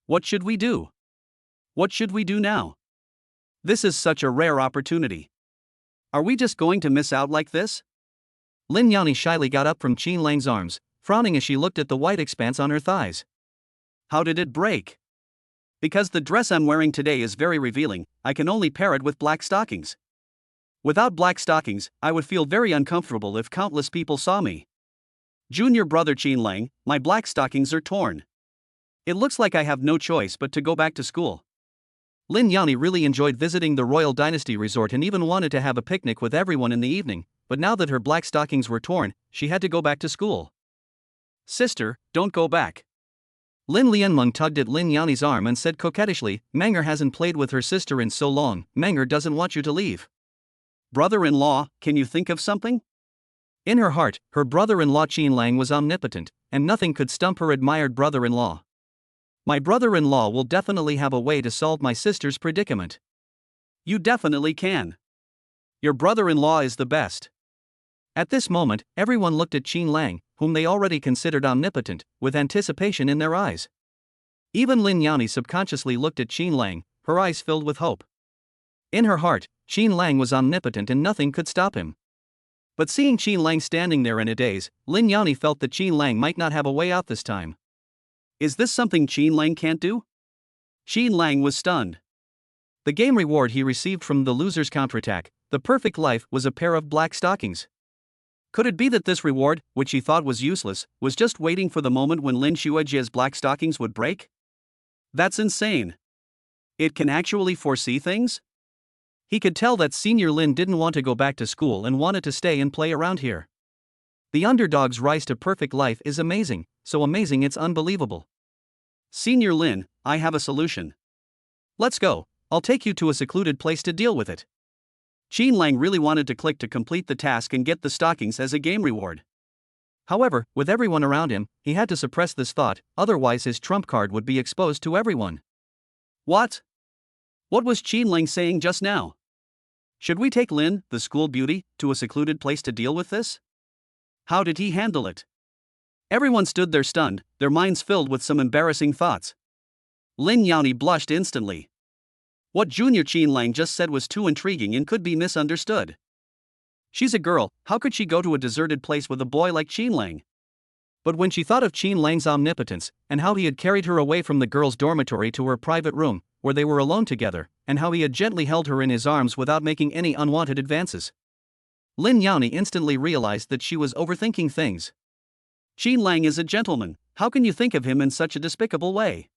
What should we do? What should we do now? This is such a rare opportunity. Are we just going to miss out like this? Lin Yaoni shyly got up from Qin Lang's arms, frowning as she looked at the white expanse on her thighs. How did it break? Because the dress I'm wearing today is very revealing, I can only pair it with black stockings. Without black stockings, I would feel very uncomfortable if countless people saw me. Junior brother Qin Lang, my black stockings are torn. It looks like I have no choice but to go back to school. Lin Yaoni really enjoyed visiting the Royal Dynasty Resort and even wanted to have a picnic with everyone in the evening, but now that her black stockings were torn, she had to go back to school. Sister, don't go back. Lin Lianmeng tugged at Lin Yaoni's arm and said coquettishly, Menger hasn't played with her sister in so long, Menger doesn't want you to leave. Brother-in-law, can you think of something? In her heart, her brother-in-law Qin Lang was omnipotent, and nothing could stump her admired brother-in-law. My brother-in-law will definitely have a way to solve my sister's predicament. You definitely can. Your brother-in-law is the best. At this moment, everyone looked at Qin Lang, whom they already considered omnipotent, with anticipation in their eyes. Even Lin Yaoni subconsciously looked at Qin Lang, her eyes filled with hope. In her heart, Qin Lang was omnipotent and nothing could stop him. But seeing Qin Lang standing there in a daze, Lin Yaoni felt that Qin Lang might not have a way out this time. Is this something Qin Lang can't do? Qin Lang was stunned. The game reward he received from the loser's counterattack, the perfect life, was a pair of black stockings. Could it be that this reward, which he thought was useless, was just waiting for the moment when Lin Xuejie's black stockings would break? That's insane. It can actually foresee things? He could tell that Senior Lin didn't want to go back to school and wanted to stay and play around here. The underdog's rise to perfect life is amazing, so amazing it's unbelievable. Senior Lin, I have a solution. Let's go, I'll take you to a secluded place to deal with it. Qin Lang really wanted to click to complete the task and get the stockings as a game reward. However, with everyone around him, he had to suppress this thought, otherwise his trump card would be exposed to everyone. What? What was Qin Lang saying just now? Should we take Lin, the school beauty, to a secluded place to deal with this? How did he handle it? Everyone stood there stunned, their minds filled with some embarrassing thoughts. Lin Yaoni blushed instantly. What Junior Qin Lang just said was too intriguing and could be misunderstood. She's a girl, how could she go to a deserted place with a boy like Qin Lang? But when she thought of Qin Lang's omnipotence, and how he had carried her away from the girls' dormitory to her private room, where they were alone together, and how he had gently held her in his arms without making any unwanted advances, Lin Yaoni instantly realized that she was overthinking things. Qin Lang is a gentleman, how can you think of him in such a despicable way?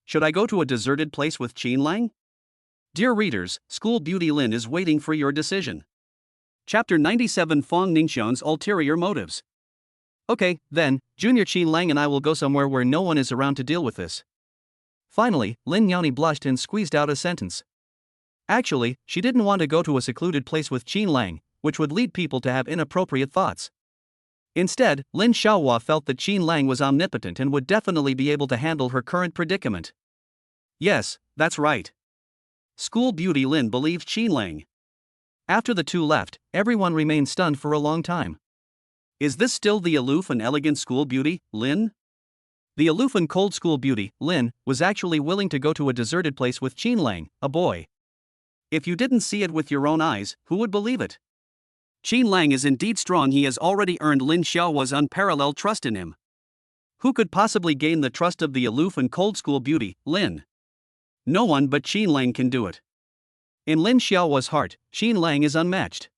Should I go to a deserted place with Qin Lang? Dear readers, School Beauty Lin is waiting for your decision. Chapter 97 Fong Ningxian's Ulterior Motives. Okay, then, Junior Qin Lang and I will go somewhere where no one is around to deal with this. Finally, Lin Yaoni blushed and squeezed out a sentence. Actually, she didn't want to go to a secluded place with Qin Lang, which would lead people to have inappropriate thoughts. Instead, Lin Xiaohua felt that Qin Lang was omnipotent and would definitely be able to handle her current predicament. Yes, that's right. School Beauty Lin believed Qin Lang. After the two left, everyone remained stunned for a long time. Is this still the aloof and elegant school beauty, Lin? The aloof and cold school beauty, Lin, was actually willing to go to a deserted place with Qin Lang, a boy. If you didn't see it with your own eyes, who would believe it? Qin Lang is indeed strong. He has already earned Lin Xiaohua's unparalleled trust in him. Who could possibly gain the trust of the aloof and cold school beauty, Lin? No one but Qin Lang can do it. In Lin Xiaohua's heart, Qin Lang is unmatched.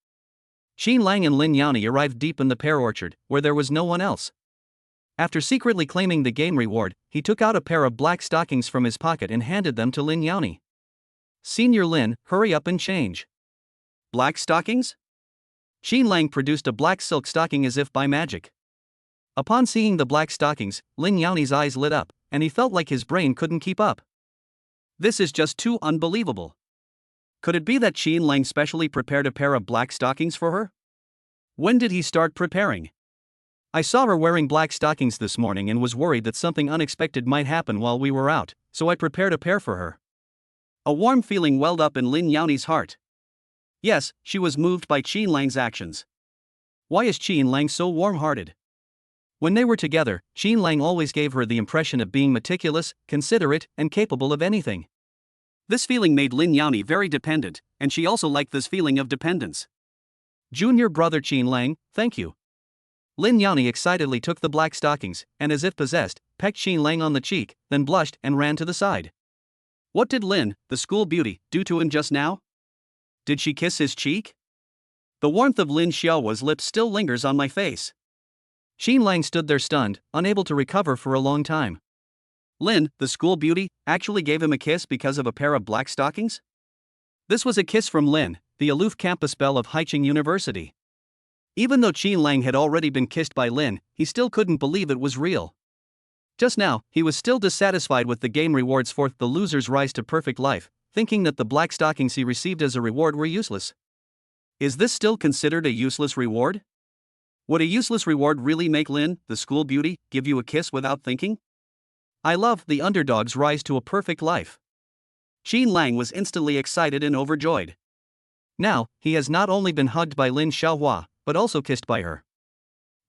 Qin Lang and Lin Yaoni arrived deep in the pear orchard, where there was no one else. After secretly claiming the game reward, he took out a pair of black stockings from his pocket and handed them to Lin Yaoni. Senior Lin, hurry up and change. Black stockings? Qin Lang produced a black silk stocking as if by magic. Upon seeing the black stockings, Lin Yaoni's eyes lit up, and he felt like his brain couldn't keep up. This is just too unbelievable. Could it be that Qin Lang specially prepared a pair of black stockings for her? When did he start preparing? I saw her wearing black stockings this morning and was worried that something unexpected might happen while we were out, so I prepared a pair for her. A warm feeling welled up in Lin Yaoni's heart. Yes, she was moved by Qin Lang's actions. Why is Qin Lang so warm-hearted? When they were together, Qin Lang always gave her the impression of being meticulous, considerate, and capable of anything. This feeling made Lin Yaoni very dependent, and she also liked this feeling of dependence. Junior brother Qin Lang, thank you. Lin Yaoni excitedly took the black stockings, and as if possessed, pecked Qin Lang on the cheek, then blushed and ran to the side. What did Lin, the school beauty, do to him just now? Did she kiss his cheek? The warmth of Lin Xiaohua's lips still lingers on my face. Qin Lang stood there stunned, unable to recover for a long time. Lin, the school beauty, actually gave him a kiss because of a pair of black stockings? This was a kiss from Lin, the aloof campus belle of Haicheng University. Even though Qin Lang had already been kissed by Lin, he still couldn't believe it was real. Just now, he was still dissatisfied with the game rewards for the loser's rise to perfect life, thinking that the black stockings he received as a reward were useless. Is this still considered a useless reward? Would a useless reward really make Lin, the school beauty, give you a kiss without thinking? I love the underdog's rise to a perfect life. Qin Lang was instantly excited and overjoyed. Now, he has not only been hugged by Lin Xiaohua, but also kissed by her.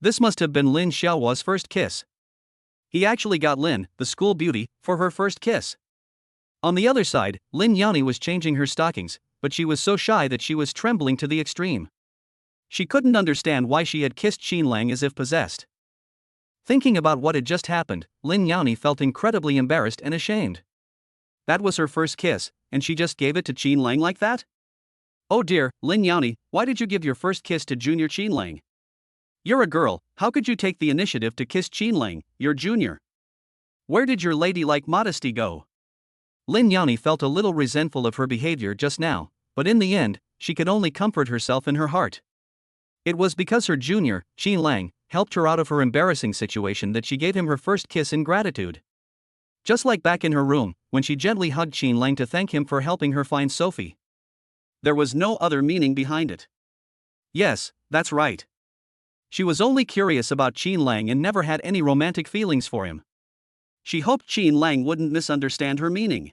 This must have been Lin Xiaohua's first kiss. He actually got Lin, the school beauty, for her first kiss. On the other side, Lin Yaoni was changing her stockings, but she was so shy that she was trembling to the extreme. She couldn't understand why she had kissed Qin Lang as if possessed. Thinking about what had just happened, Lin Yaoni felt incredibly embarrassed and ashamed. That was her first kiss, and she just gave it to Qin Lang like that? Oh dear, Lin Yaoni, why did you give your first kiss to Junior Qin Lang? You're a girl, how could you take the initiative to kiss Qin Lang, your junior? Where did your ladylike modesty go? Lin Yaoni felt a little resentful of her behavior just now, but in the end, she could only comfort herself in her heart. It was because her junior, Qin Lang, helped her out of her embarrassing situation that she gave him her first kiss in gratitude. Just like back in her room, when she gently hugged Qin Lang to thank him for helping her find Sophie. There was no other meaning behind it. Yes, that's right. She was only curious about Qin Lang and never had any romantic feelings for him. She hoped Qin Lang wouldn't misunderstand her meaning.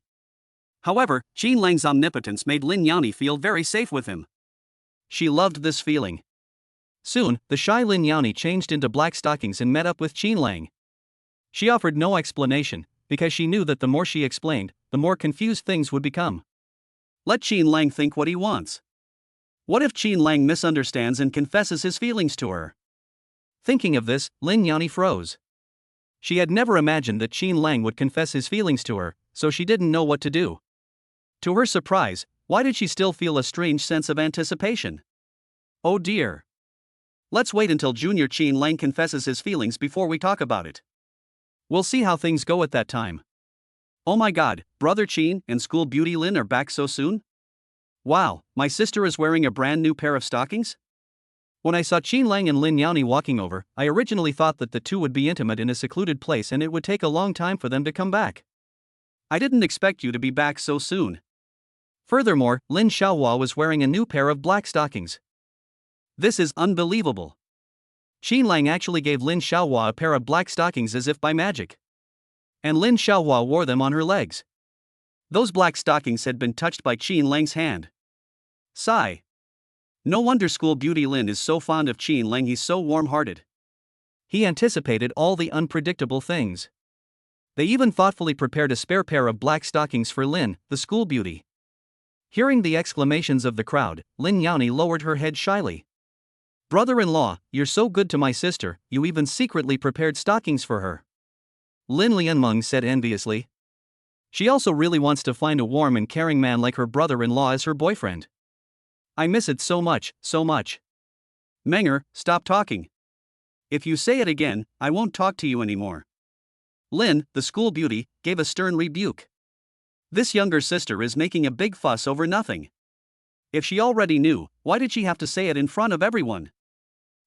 However, Qin Lang's omnipotence made Lin Yaoni feel very safe with him. She loved this feeling. Soon, the shy Lin Yaoni changed into black stockings and met up with Qin Lang. She offered no explanation, because she knew that the more she explained, the more confused things would become. Let Qin Lang think what he wants. What if Qin Lang misunderstands and confesses his feelings to her? Thinking of this, Lin Yanni froze. She had never imagined that Qin Lang would confess his feelings to her, so she didn't know what to do. To her surprise, why did she still feel a strange sense of anticipation? Oh dear. Let's wait until Junior Qin Lang confesses his feelings before we talk about it. We'll see how things go at that time. Oh my god, Brother Qin and School Beauty Lin are back so soon? Wow, my sister is wearing a brand new pair of stockings? When I saw Qin Lang and Lin Yanni walking over, I originally thought that the two would be intimate in a secluded place and it would take a long time for them to come back. I didn't expect you to be back so soon. Furthermore, Lin Xiaohua was wearing a new pair of black stockings. This is unbelievable. Qin Lang actually gave Lin Xiaohua a pair of black stockings as if by magic. And Lin Xiaohua wore them on her legs. Those black stockings had been touched by Qin Lang's hand. Sigh. No wonder School Beauty Lin is so fond of Qin Lang, he's so warm-hearted. He anticipated all the unpredictable things. They even thoughtfully prepared a spare pair of black stockings for Lin, the school beauty. Hearing the exclamations of the crowd, Lin Yanni lowered her head shyly. Brother-in-law, you're so good to my sister, you even secretly prepared stockings for her. Lin Lianmeng said enviously. She also really wants to find a warm and caring man like her brother-in-law as her boyfriend. I miss it so much, so much. Menger, stop talking. If you say it again, I won't talk to you anymore. Lin, the school beauty, gave a stern rebuke. This younger sister is making a big fuss over nothing. If she already knew, why did she have to say it in front of everyone?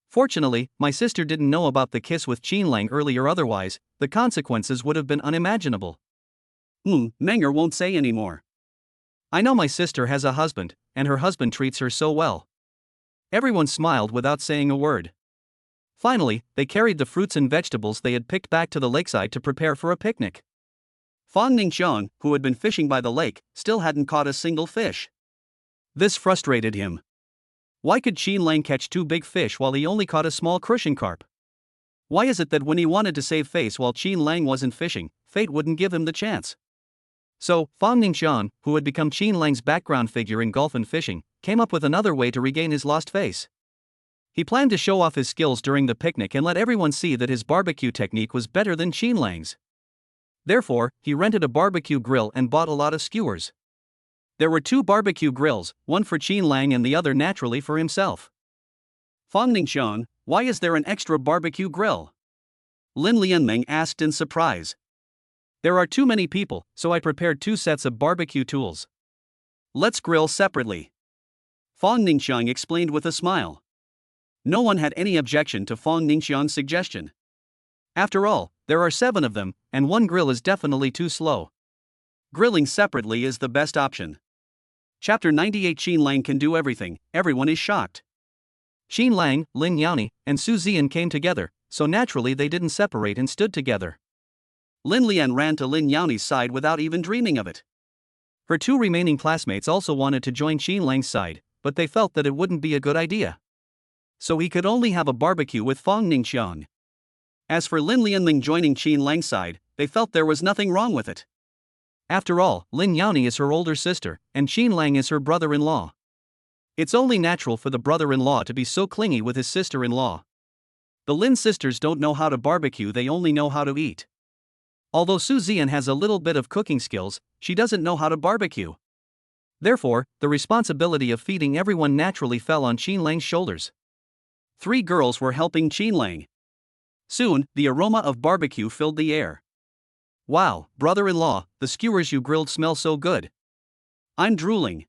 Fortunately, my sister didn't know about the kiss with Qin Lang earlier, otherwise, the consequences would have been unimaginable. Menger won't say anymore. I know my sister has a husband, and her husband treats her so well. Everyone smiled without saying a word. Finally, they carried the fruits and vegetables they had picked back to the lakeside to prepare for a picnic. Fang Ningxiang, who had been fishing by the lake, still hadn't caught a single fish. This frustrated him. Why could Qin Lang catch two big fish while he only caught a small crucian carp? Why is it that when he wanted to save face while Qin Lang wasn't fishing, fate wouldn't give him the chance? So, Fang Ningxiang, who had become Qin Lang's background figure in golf and fishing, came up with another way to regain his lost face. He planned to show off his skills during the picnic and let everyone see that his barbecue technique was better than Qin Lang's. Therefore, he rented a barbecue grill and bought a lot of skewers. There were 2 barbecue grills, one for Qin Lang and the other naturally for himself. Fang Ningxiang, why is there an extra barbecue grill? Lin Lianmeng asked in surprise. There are too many people, so I prepared 2 sets of barbecue tools. Let's grill separately. Fang Ningxiang explained with a smile. No one had any objection to Fang Ningxiang's suggestion. After all, there are 7 of them, and 1 grill is definitely too slow. Grilling separately is the best option. Chapter 98. Qin Lang can do everything, everyone is shocked. Qin Lang, Lin Yanni, and Su Ziyan came together, so naturally they didn't separate and stood together. Lin Lian ran to Lin Yanni's side without even dreaming of it. Her 2 remaining classmates also wanted to join Qin Lang's side, but they felt that it wouldn't be a good idea. So he could only have a barbecue with Fang Ningxiang. As for Lin Lianmeng joining Qin Lang's side, they felt there was nothing wrong with it. After all, Lin Yanni is her older sister, and Qin Lang is her brother-in-law. It's only natural for the brother-in-law to be so clingy with his sister-in-law. The Lin sisters don't know how to barbecue, they only know how to eat. Although Su Ziyan has a little bit of cooking skills, she doesn't know how to barbecue. Therefore, the responsibility of feeding everyone naturally fell on Qin Lang's shoulders. 3 girls were helping Qin Lang. Soon, the aroma of barbecue filled the air. Wow, brother-in-law, the skewers you grilled smell so good. I'm drooling.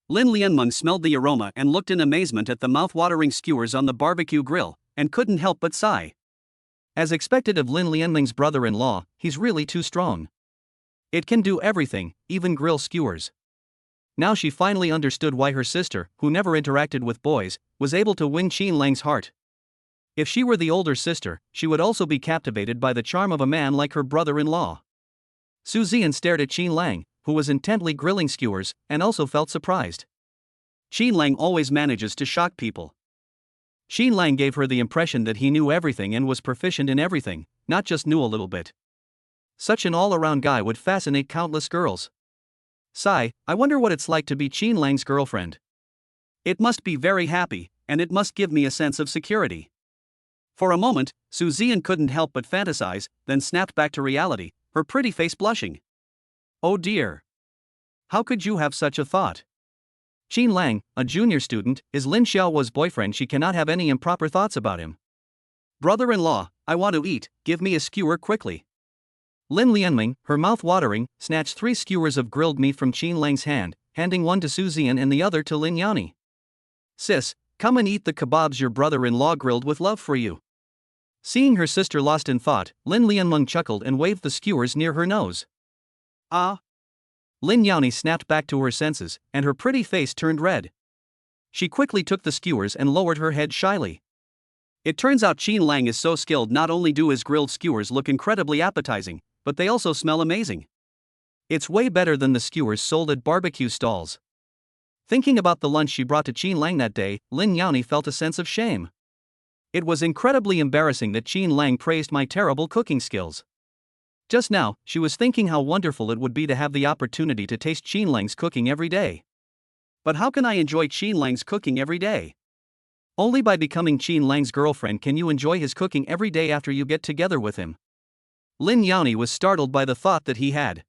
Lin Lianmeng smelled the aroma and looked in amazement at the mouth-watering skewers on the barbecue grill, and couldn't help but sigh. As expected of Lin Lianmeng's brother-in-law, he's really too strong. It can do everything, even grill skewers. Now she finally understood why her sister, who never interacted with boys, was able to win Qin Lang's heart. If she were the older sister, she would also be captivated by the charm of a man like her brother-in-law. Su Ziyan stared at Qin Lang, who was intently grilling skewers, and also felt surprised. Qin Lang always manages to shock people. Qin Lang gave her the impression that he knew everything and was proficient in everything, not just knew a little bit. Such an all-around guy would fascinate countless girls. Sigh, I wonder what it's like to be Qin Lang's girlfriend. It must be very happy, and it must give me a sense of security. For a moment, Su Zian couldn't help but fantasize, then snapped back to reality, her pretty face blushing. Oh dear. How could you have such a thought? Qin Lang, a junior student, is Lin Xiaohua's boyfriend. She cannot have any improper thoughts about him. Brother-in-law, I want to eat, give me a skewer quickly. Lin Lianming, her mouth watering, snatched 3 skewers of grilled meat from Qin Lang's hand, handing one to Su Zian and the other to Lin Yani. Sis, come and eat the kebabs your brother-in-law grilled with love for you. Seeing her sister lost in thought, Lin Lianmeng chuckled and waved the skewers near her nose. Ah! Lin Yani snapped back to her senses, and her pretty face turned red. She quickly took the skewers and lowered her head shyly. It turns out Qin Lang is so skilled. Not only do his grilled skewers look incredibly appetizing, but they also smell amazing. It's way better than the skewers sold at barbecue stalls. Thinking about the lunch she brought to Qin Lang that day, Lin Yani felt a sense of shame. It was incredibly embarrassing that Qin Lang praised my terrible cooking skills. Just now, she was thinking how wonderful it would be to have the opportunity to taste Qin Lang's cooking every day. But how can I enjoy Qin Lang's cooking every day? Only by becoming Qin Lang's girlfriend can you enjoy his cooking every day after you get together with him. Lin Yani was startled by the thought that he had.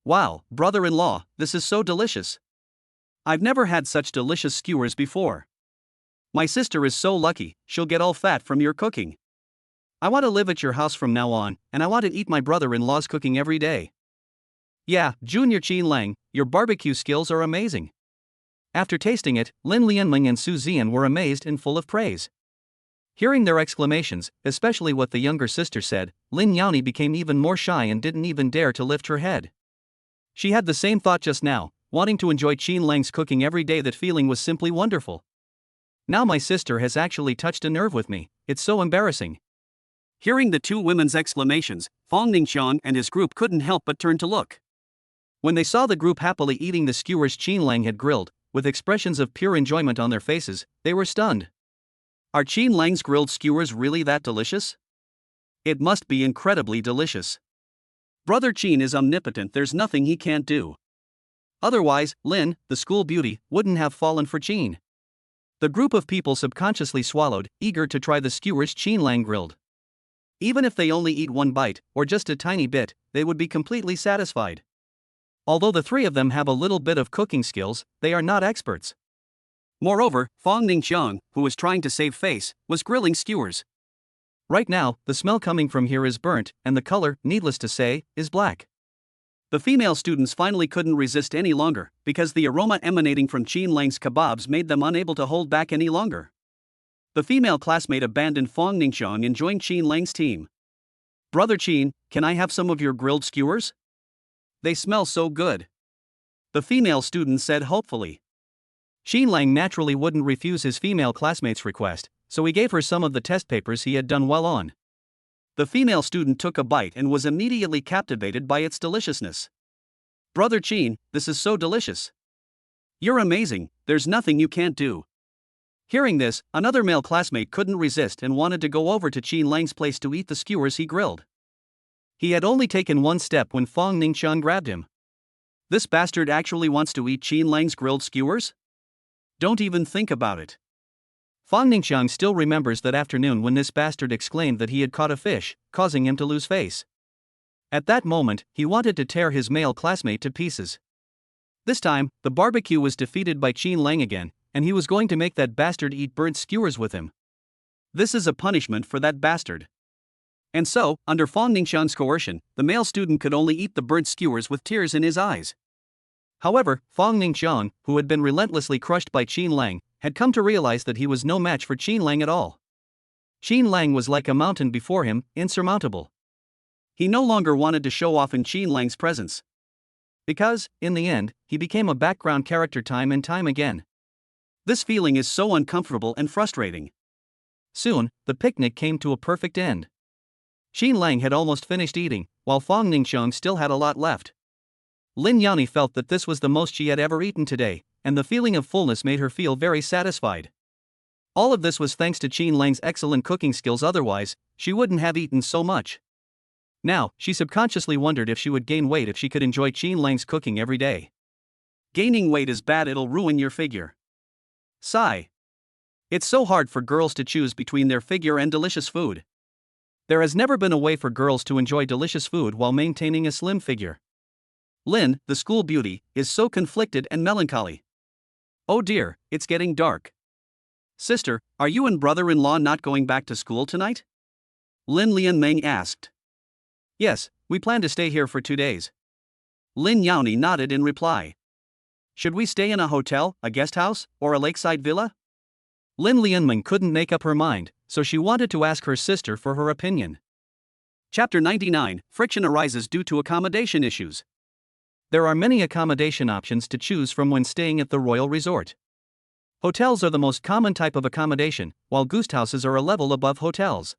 Wow, brother-in-law, this is so delicious. I've never had such delicious skewers before. My sister is so lucky, she'll get all fat from your cooking. I want to live at your house from now on, and I want to eat my brother-in-law's cooking every day. Yeah, Junior Qin Lang, your barbecue skills are amazing. After tasting it, Lin Lianmeng and Su Zian were amazed and full of praise. Hearing their exclamations, especially what the younger sister said, Lin Yani became even more shy and didn't even dare to lift her head. She had the same thought just now, wanting to enjoy Qin Lang's cooking every day. That feeling was simply wonderful. Now my sister has actually touched a nerve with me, it's so embarrassing. Hearing the two women's exclamations, Fong Ningxiang and his group couldn't help but turn to look. When they saw the group happily eating the skewers Qin Lang had grilled, with expressions of pure enjoyment on their faces, they were stunned. Are Qin Lang's grilled skewers really that delicious? It must be incredibly delicious. Brother Qin is omnipotent, there's nothing he can't do. Otherwise, Lin, the school beauty, wouldn't have fallen for Qin. The group of people subconsciously swallowed, eager to try the skewers Qin Lang grilled. Even if they only eat one bite, or just a tiny bit, they would be completely satisfied. Although the 3 of them have a little bit of cooking skills, they are not experts. Moreover, Fong Ningxiang, who was trying to save face, was grilling skewers. Right now, the smell coming from here is burnt, and the color, needless to say, is black. The female students finally couldn't resist any longer, because the aroma emanating from Qin Lang's kebabs made them unable to hold back any longer. The female classmate abandoned Fong Ningxiang and joined Qin Lang's team. Brother Qin, can I have some of your grilled skewers? They smell so good. The female student said hopefully. Qin Lang naturally wouldn't refuse his female classmate's request, so he gave her some of the test papers he had done well on. The female student took a bite and was immediately captivated by its deliciousness. Brother Qin, this is so delicious. You're amazing, there's nothing you can't do. Hearing this, another male classmate couldn't resist and wanted to go over to Qin Lang's place to eat the skewers he grilled. He had only taken one step when Fong Ningxiang grabbed him. This bastard actually wants to eat Qin Lang's grilled skewers? Don't even think about it. Fong Ningxiang still remembers that afternoon when this bastard exclaimed that he had caught a fish, causing him to lose face. At that moment, he wanted to tear his male classmate to pieces. This time, the barbecue was defeated by Qin Lang again, and he was going to make that bastard eat burnt skewers with him. This is a punishment for that bastard. And so, under Fong Ningxiang's coercion, the male student could only eat the burnt skewers with tears in his eyes. However, Fong Ningxiang, who had been relentlessly crushed by Qin Lang, had come to realize that he was no match for Qin Lang at all. Qin Lang was like a mountain before him, insurmountable. He no longer wanted to show off in Qin Lang's presence. Because, in the end, he became a background character time and time again. This feeling is so uncomfortable and frustrating. Soon, the picnic came to a perfect end. Qin Lang had almost finished eating, while Fong Ningxiang still had a lot left. Lin Yani felt that this was the most she had ever eaten today, and the feeling of fullness made her feel very satisfied. All of this was thanks to Qin Lang's excellent cooking skills, otherwise, she wouldn't have eaten so much. Now, she subconsciously wondered if she would gain weight if she could enjoy Qin Lang's cooking every day. Gaining weight is bad, it'll ruin your figure. Sigh. It's so hard for girls to choose between their figure and delicious food. There has never been a way for girls to enjoy delicious food while maintaining a slim figure. Lynn, the school beauty, is so conflicted and melancholy. Oh dear, it's getting dark. Sister, are you and brother-in-law not going back to school tonight? Lin Lianmeng asked. Yes, we plan to stay here for 2 days. Lin Yaoni nodded in reply. Should we stay in a hotel, a guest house, or a lakeside villa? Lin Lianmeng couldn't make up her mind, so she wanted to ask her sister for her opinion. Chapter 99, Friction arises due to accommodation issues. There are many accommodation options to choose from when staying at the Royal Resort. Hotels are the most common type of accommodation, while guest houses are a level above hotels.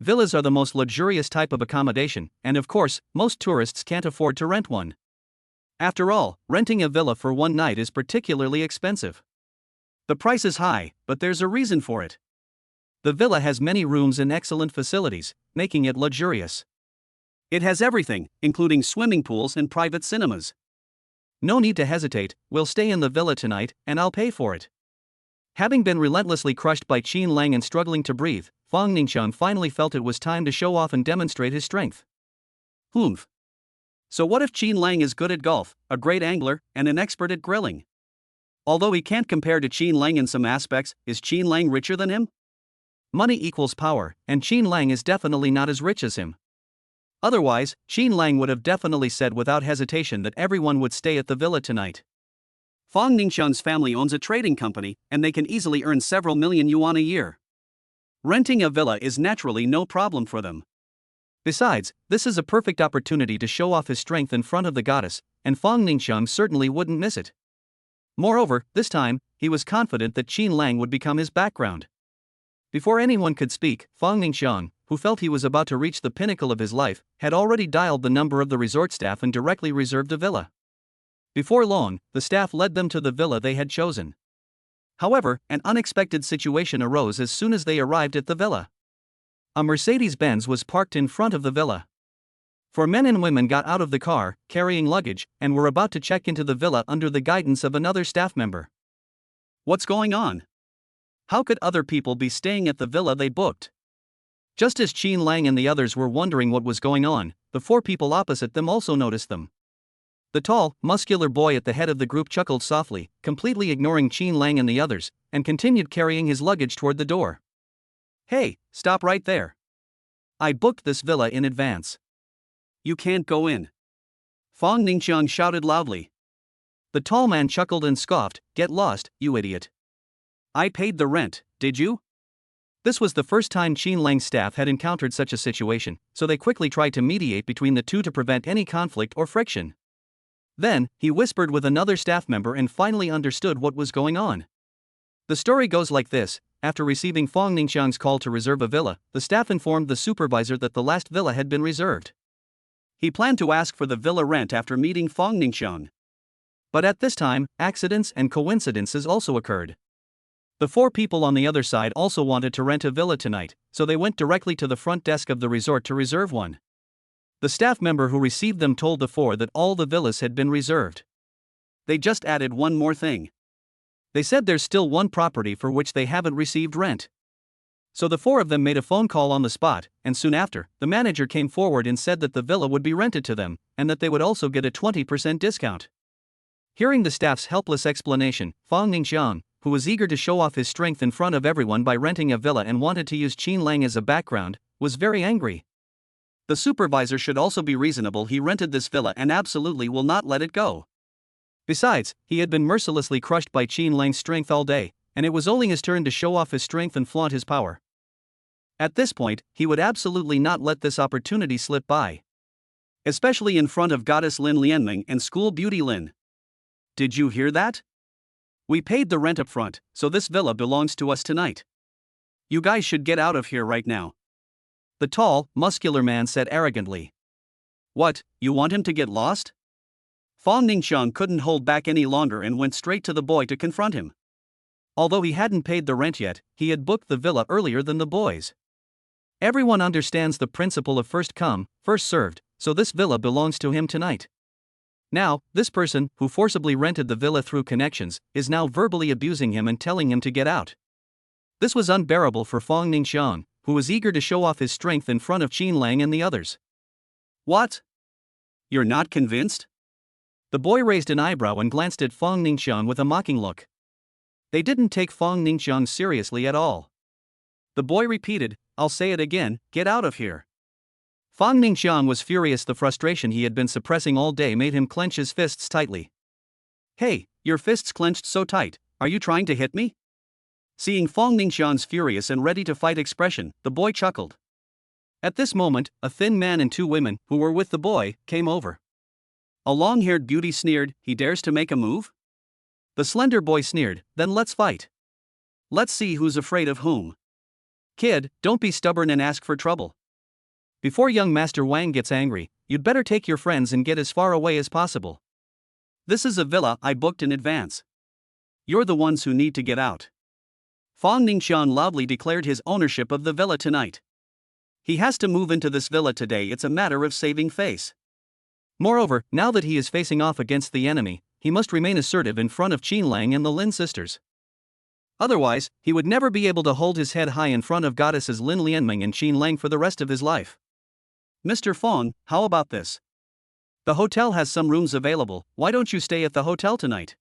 Villas are the most luxurious type of accommodation, and of course, most tourists can't afford to rent one. After all, renting a villa for one night is particularly expensive. The price is high, but there's a reason for it. The villa has many rooms and excellent facilities, making it luxurious. It has everything, including swimming pools and private cinemas. No need to hesitate, we'll stay in the villa tonight, and I'll pay for it. Having been relentlessly crushed by Qin Lang and struggling to breathe, Fang Ningxiang finally felt it was time to show off and demonstrate his strength. Humph. So what if Qin Lang is good at golf, a great angler, and an expert at grilling? Although he can't compare to Qin Lang in some aspects, is Qin Lang richer than him? Money equals power, and Qin Lang is definitely not as rich as him. Otherwise, Qin Lang would have definitely said without hesitation that everyone would stay at the villa tonight. Fang Ningxiang's family owns a trading company, and they can easily earn several million yuan a year. Renting a villa is naturally no problem for them. Besides, this is a perfect opportunity to show off his strength in front of the goddess, and Fang Ningxiang certainly wouldn't miss it. Moreover, this time, he was confident that Qin Lang would become his background. Before anyone could speak, Fang Ningxiang, who felt he was about to reach the pinnacle of his life, had already dialed the number of the resort staff and directly reserved a villa. Before long, the staff led them to the villa they had chosen. However, an unexpected situation arose as soon as they arrived at the villa. A Mercedes-Benz was parked in front of the villa. 4 men and women got out of the car, carrying luggage, and were about to check into the villa under the guidance of another staff member. What's going on? How could other people be staying at the villa they booked? Just as Qin Lang and the others were wondering what was going on, the 4 people opposite them also noticed them. The tall, muscular boy at the head of the group chuckled softly, completely ignoring Qin Lang and the others, and continued carrying his luggage toward the door. Hey, stop right there. I booked this villa in advance. You can't go in. Fang Ningxiang shouted loudly. The tall man chuckled and scoffed, get lost, you idiot. I paid the rent, did you? This was the first time Qin Lang's staff had encountered such a situation, so they quickly tried to mediate between the two to prevent any conflict or friction. Then, he whispered with another staff member and finally understood what was going on. The story goes like this: after receiving Fang Ningxiang's call to reserve a villa, the staff informed the supervisor that the last villa had been reserved. He planned to ask for the villa rent after meeting Fang Ningxiang. But at this time, accidents and coincidences also occurred. The 4 people on the other side also wanted to rent a villa tonight, so they went directly to the front desk of the resort to reserve one. The staff member who received them told the 4 that all the villas had been reserved. They just added one more thing. They said there's still one property for which they haven't received rent. So the 4 of them made a phone call on the spot, and soon after, the manager came forward and said that the villa would be rented to them, and that they would also get a 20% discount. Hearing the staff's helpless explanation, Fang Ningxiang, who was eager to show off his strength in front of everyone by renting a villa and wanted to use Qin Lang as a background, was very angry. The supervisor should also be reasonable. He rented this villa and absolutely will not let it go. Besides, he had been mercilessly crushed by Qin Lang's strength all day, and it was only his turn to show off his strength and flaunt his power. At this point, he would absolutely not let this opportunity slip by. Especially in front of goddess Lin Lianmeng and school beauty Lin. Did you hear that? We paid the rent up front, so this villa belongs to us tonight. You guys should get out of here right now. The tall, muscular man said arrogantly. What, you want him to get lost? Fang Ningxiang couldn't hold back any longer and went straight to the boy to confront him. Although he hadn't paid the rent yet, he had booked the villa earlier than the boys. Everyone understands the principle of first come, first served, so this villa belongs to him tonight. Now, this person, who forcibly rented the villa through connections, is now verbally abusing him and telling him to get out. This was unbearable for Fong Ningxiang, who was eager to show off his strength in front of Qin Lang and the others. What? You're not convinced? The boy raised an eyebrow and glanced at Fong Ningxiang with a mocking look. They didn't take Fong Ningxiang seriously at all. The boy repeated, "I'll say it again, get out of here." Fong Ningxiang was furious. The frustration he had been suppressing all day made him clench his fists tightly. Hey, your fists clenched so tight, are you trying to hit me? Seeing Fong Ningxiang's furious and ready-to-fight expression, the boy chuckled. At this moment, a thin man and two women, who were with the boy, came over. A long-haired beauty sneered, "He dares to make a move?" The slender boy sneered, "Then let's fight. Let's see who's afraid of whom." Kid, don't be stubborn and ask for trouble. Before young Master Wang gets angry, you'd better take your friends and get as far away as possible. This is a villa I booked in advance. You're the ones who need to get out. Fong Ningxiang loudly declared his ownership of the villa tonight. He has to move into this villa today. It's a matter of saving face. Moreover, now that he is facing off against the enemy, he must remain assertive in front of Qin Lang and the Lin sisters. Otherwise, he would never be able to hold his head high in front of goddesses Lin Lianming and Qin Lang for the rest of his life. Mr. Fong, how about this? The hotel has some rooms available. Why don't you stay at the hotel tonight?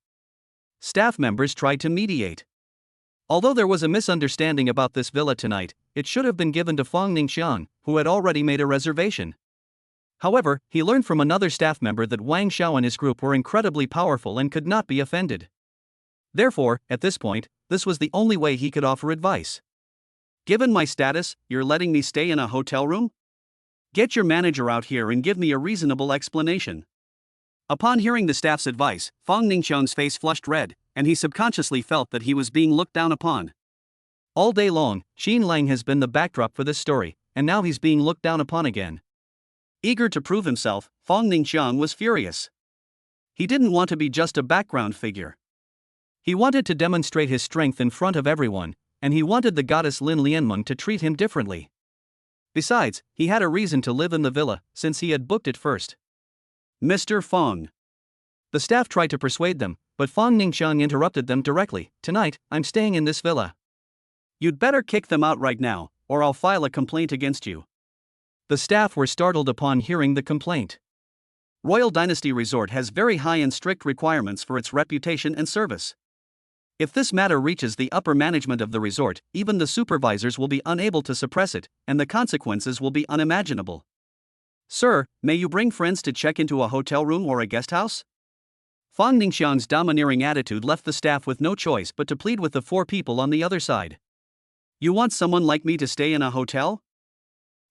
Staff members tried to mediate. Although there was a misunderstanding about this villa tonight, it should have been given to Fong Ningxiang, who had already made a reservation. However, he learned from another staff member that Wang Xiao and his group were incredibly powerful and could not be offended. Therefore, at this point, this was the only way he could offer advice. Given my status, you're letting me stay in a hotel room? Get your manager out here and give me a reasonable explanation. Upon hearing the staff's advice, Fong Ningxiang's face flushed red, and he subconsciously felt that he was being looked down upon. All day long, Qin Lang has been the backdrop for this story, and now he's being looked down upon again. Eager to prove himself, Fong Ningxiang was furious. He didn't want to be just a background figure. He wanted to demonstrate his strength in front of everyone, and he wanted the goddess Lin Lianmeng to treat him differently. Besides, he had a reason to live in the villa, since he had booked it first. Mr. Fong. The staff tried to persuade them, but Fong Ningxiang interrupted them directly. "Tonight, I'm staying in this villa." "You'd better kick them out right now, or I'll file a complaint against you." The staff were startled upon hearing the complaint. Royal Dynasty Resort has very high and strict requirements for its reputation and service. If this matter reaches the upper management of the resort, even the supervisors will be unable to suppress it, and the consequences will be unimaginable. "Sir, may you bring friends to check into a hotel room or a guest house?" Fong Ningxiang's domineering attitude left the staff with no choice but to plead with the four people on the other side. "You want someone like me to stay in a hotel?"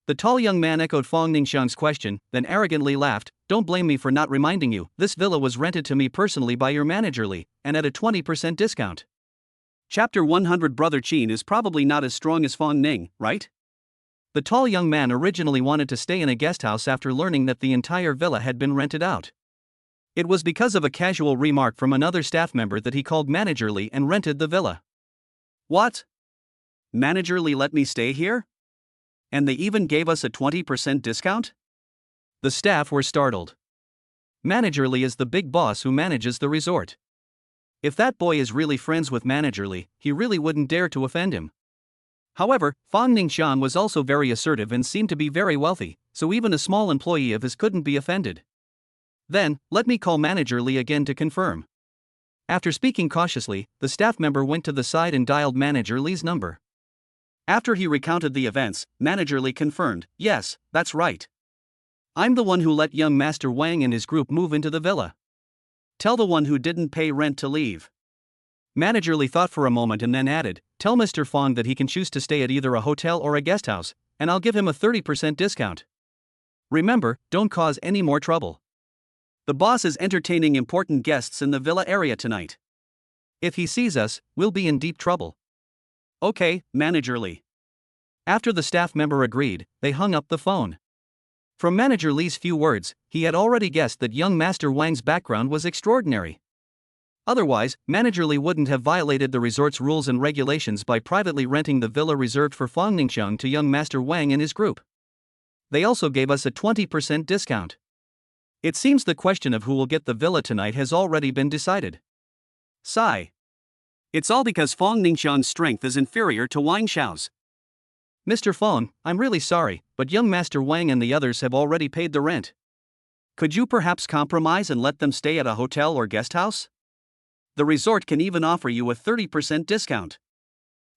The tall young man echoed Fong Ningxiang's question, then arrogantly laughed. "Don't blame me for not reminding you, this villa was rented to me personally by your manager Li, and at a 20% discount." Chapter 100. Brother Qin is probably not as strong as Fong Ning, right? The tall young man originally wanted to stay in a guest house after learning that the entire villa had been rented out. It was because of a casual remark from another staff member that he called Manager Li and rented the villa. What? Manager Li let me stay here? And they even gave us a 20% discount? The staff were startled. Manager Li is the big boss who manages the resort. If that boy is really friends with Manager Li, he really wouldn't dare to offend him. However, Fong Ningxiang was also very assertive and seemed to be very wealthy, so even a small employee of his couldn't be offended. "Then, let me call Manager Li again to confirm." After speaking cautiously, the staff member went to the side and dialed Manager Li's number. After he recounted the events, Manager Li confirmed, "Yes, that's right. I'm the one who let young Master Wang and his group move into the villa. Tell the one who didn't pay rent to leave." Manager Li thought for a moment and then added, "Tell Mr. Fong that he can choose to stay at either a hotel or a guest house, and I'll give him a 30% discount. Remember, don't cause any more trouble. The boss is entertaining important guests in the villa area tonight. If he sees us, we'll be in deep trouble." "Okay, Manager Li." After the staff member agreed, they hung up the phone. From Manager Li's few words, he had already guessed that young Master Wang's background was extraordinary. Otherwise, Manager Li wouldn't have violated the resort's rules and regulations by privately renting the villa reserved for Fong Ningxiang to young Master Wang and his group. They also gave us a 20% discount. It seems the question of who will get the villa tonight has already been decided. Sigh. It's all because Fong Ningxiang's strength is inferior to Wang Xiao's. Mr. Fong, I'm really sorry, but young Master Wang and the others have already paid the rent. Could you perhaps compromise and let them stay at a hotel or guest house? The resort can even offer you a 30% discount.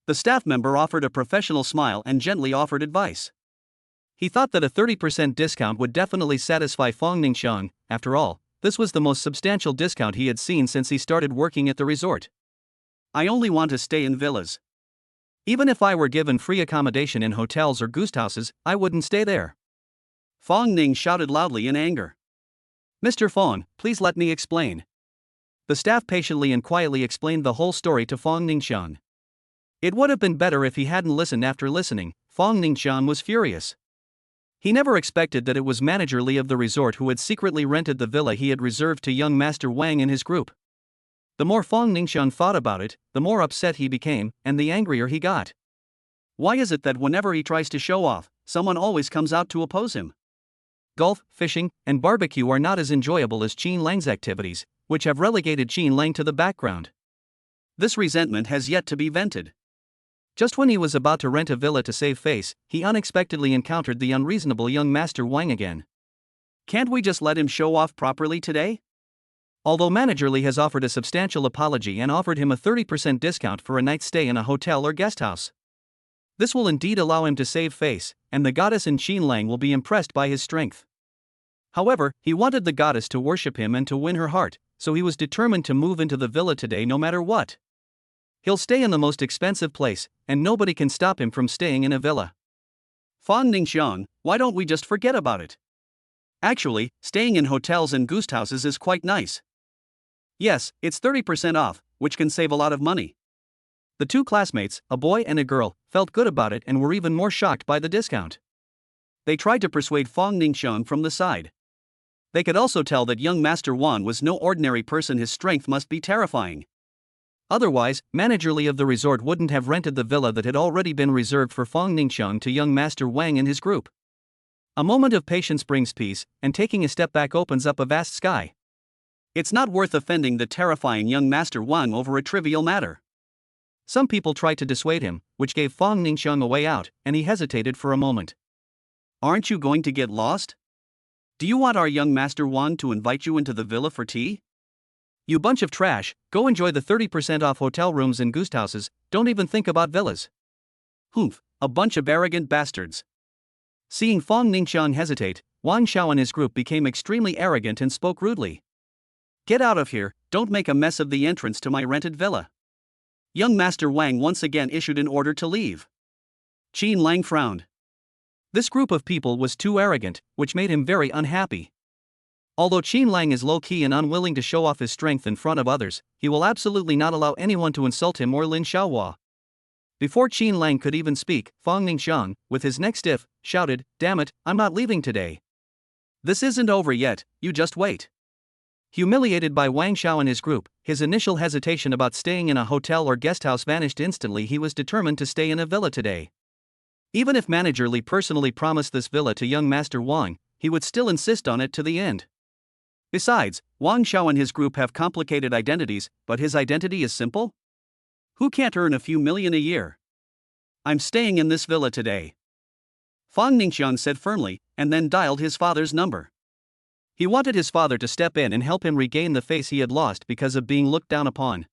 The staff member offered a professional smile and gently offered advice. He thought that a 30% discount would definitely satisfy Fong Ningxiang. After all, this was the most substantial discount he had seen since he started working at the resort. I only want to stay in villas. Even if I were given free accommodation in hotels or guest houses, I wouldn't stay there. Fong Ning shouted loudly in anger. Mr. Fong, please let me explain. The staff patiently and quietly explained the whole story to Fong Ningxiang. It would have been better if he hadn't listened. After listening, Fong Ningxiang was furious. He never expected that it was Manager Li of the resort who had secretly rented the villa he had reserved to young Master Wang and his group. The more Fong Ningxiang thought about it, the more upset he became, and the angrier he got. Why is it that whenever he tries to show off, someone always comes out to oppose him? Golf, fishing, and barbecue are not as enjoyable as Qin Lang's activities, which have relegated Qin Lang to the background. This resentment has yet to be vented. Just when he was about to rent a villa to save face, he unexpectedly encountered the unreasonable young Master Wang again. Can't we just let him show off properly today? Although Manager Li has offered a substantial apology and offered him a 30% discount for a night's stay in a hotel or guest house. This will indeed allow him to save face, and the goddess in Qin Lang will be impressed by his strength. However, he wanted the goddess to worship him and to win her heart, so he was determined to move into the villa today no matter what. He'll stay in the most expensive place, and nobody can stop him from staying in a villa. Fong Ningxiang, why don't we just forget about it? Actually, staying in hotels and guest houses is quite nice. Yes, it's 30% off, which can save a lot of money. The two classmates, a boy and a girl, felt good about it and were even more shocked by the discount. They tried to persuade Fong Ningxiang from the side. They could also tell that young Master Wan was no ordinary person. His strength must be terrifying. Otherwise, Manager Li of the resort wouldn't have rented the villa that had already been reserved for Fong Ningxiang to young Master Wang and his group. A moment of patience brings peace, and taking a step back opens up a vast sky. It's not worth offending the terrifying young Master Wang over a trivial matter. Some people tried to dissuade him, which gave Fong Ningxiang a way out, and he hesitated for a moment. Aren't you going to get lost? Do you want our young Master Wang to invite you into the villa for tea? You bunch of trash, go enjoy the 30% off hotel rooms and guest houses, don't even think about villas. Humph, a bunch of arrogant bastards. Seeing Fong Ningxiang hesitate, Wang Xiao and his group became extremely arrogant and spoke rudely. Get out of here, don't make a mess of the entrance to my rented villa. Young Master Wang once again issued an order to leave. Qin Lang frowned. This group of people was too arrogant, which made him very unhappy. Although Qin Lang is low-key and unwilling to show off his strength in front of others, he will absolutely not allow anyone to insult him or Lin Xiaohua. Before Qin Lang could even speak, Fong Ningxiang, with his neck stiff, shouted, "Damn it, I'm not leaving today." This isn't over yet, you just wait. Humiliated by Wang Xiao and his group, his initial hesitation about staying in a hotel or guest house vanished instantly. He was determined to stay in a villa today. Even if Manager Li personally promised this villa to young Master Wang, he would still insist on it to the end. Besides, Wang Xiao and his group have complicated identities, but his identity is simple? Who can't earn a few million a year? I'm staying in this villa today. Fong Ningxiang said firmly, and then dialed his father's number. He wanted his father to step in and help him regain the face he had lost because of being looked down upon.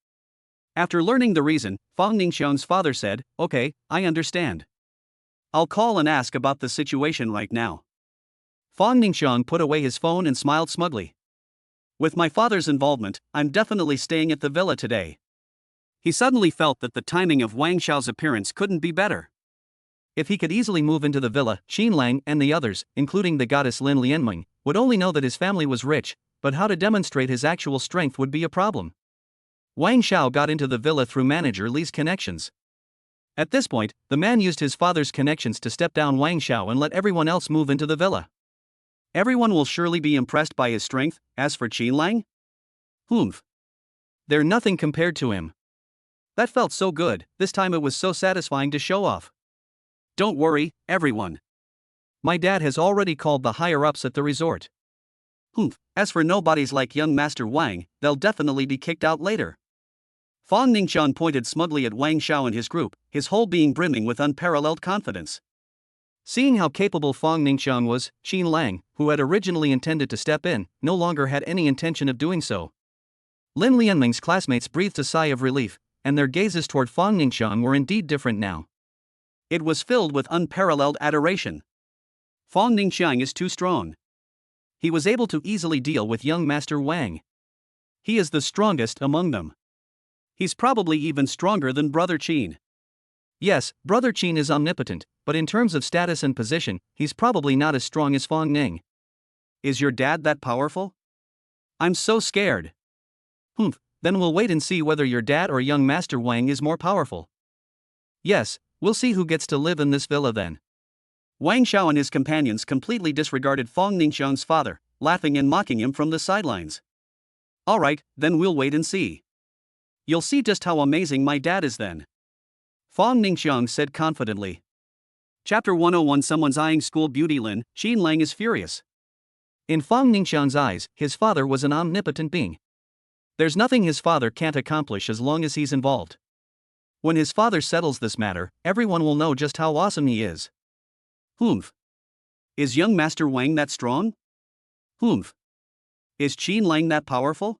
After learning the reason, Fong Ningxiang's father said, "Okay, I understand. I'll call and ask about the situation right now." Fong Ningxiang put away his phone and smiled smugly. With my father's involvement, I'm definitely staying at the villa today. He suddenly felt that the timing of Wang Xiao's appearance couldn't be better. If he could easily move into the villa, Qin Lang and the others, including the goddess Lin Lianming, would only know that his family was rich, but how to demonstrate his actual strength would be a problem. Wang Xiao got into the villa through Manager Li's connections. At this point, the man used his father's connections to step down Wang Xiao and let everyone else move into the villa. Everyone will surely be impressed by his strength. As for Qin Lang? Humph. They're nothing compared to him. That felt so good, this time it was so satisfying to show off. Don't worry, everyone. My dad has already called the higher-ups at the resort. As for nobodies like young Master Wang, they'll definitely be kicked out later. Fang Ningqian pointed smugly at Wang Xiao and his group, his whole being brimming with unparalleled confidence. Seeing how capable Fang Ningqian was, Xin Lang, who had originally intended to step in, no longer had any intention of doing so. Lin Lianming's classmates breathed a sigh of relief, and their gazes toward Fang Ningqian were indeed different now. It was filled with unparalleled adoration. Fang Ningqian is too strong. He was able to easily deal with young Master Wang. He is the strongest among them. He's probably even stronger than Brother Qin. Yes, Brother Qin is omnipotent, but in terms of status and position, he's probably not as strong as Fang Ning. Is your dad that powerful? I'm so scared. Then we'll wait and see whether your dad or young Master Wang is more powerful. Yes, we'll see who gets to live in this villa then. Wang Xiao and his companions completely disregarded Fang Ningqian's father, laughing and mocking him from the sidelines. Alright, then we'll wait and see. You'll see just how amazing my dad is then. Fang Ningqian said confidently. Chapter 101 Someone's eyeing school beauty. Lin Lang is furious. In Fang Ningqian's eyes, his father was an omnipotent being. There's nothing his father can't accomplish as long as he's involved. When his father settles this matter, everyone will know just how awesome he is. Is young Master Wang that strong? Is Xin Lang that powerful?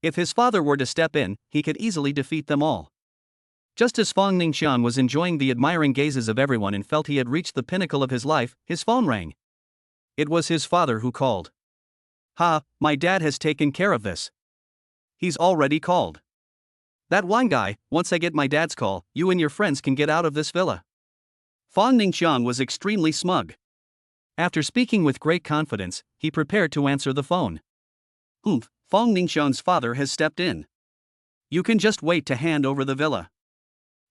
If his father were to step in, he could easily defeat them all. Just as Fang Ningqian was enjoying the admiring gazes of everyone and felt he had reached the pinnacle of his life, his phone rang. It was his father who called. My dad has taken care of this. He's already called. That Wang guy, once I get my dad's call, you and your friends can get out of this villa. Fang Ningqian was extremely smug. After speaking with great confidence, he prepared to answer the phone. Fang Ningqian's father has stepped in. You can just wait to hand over the villa.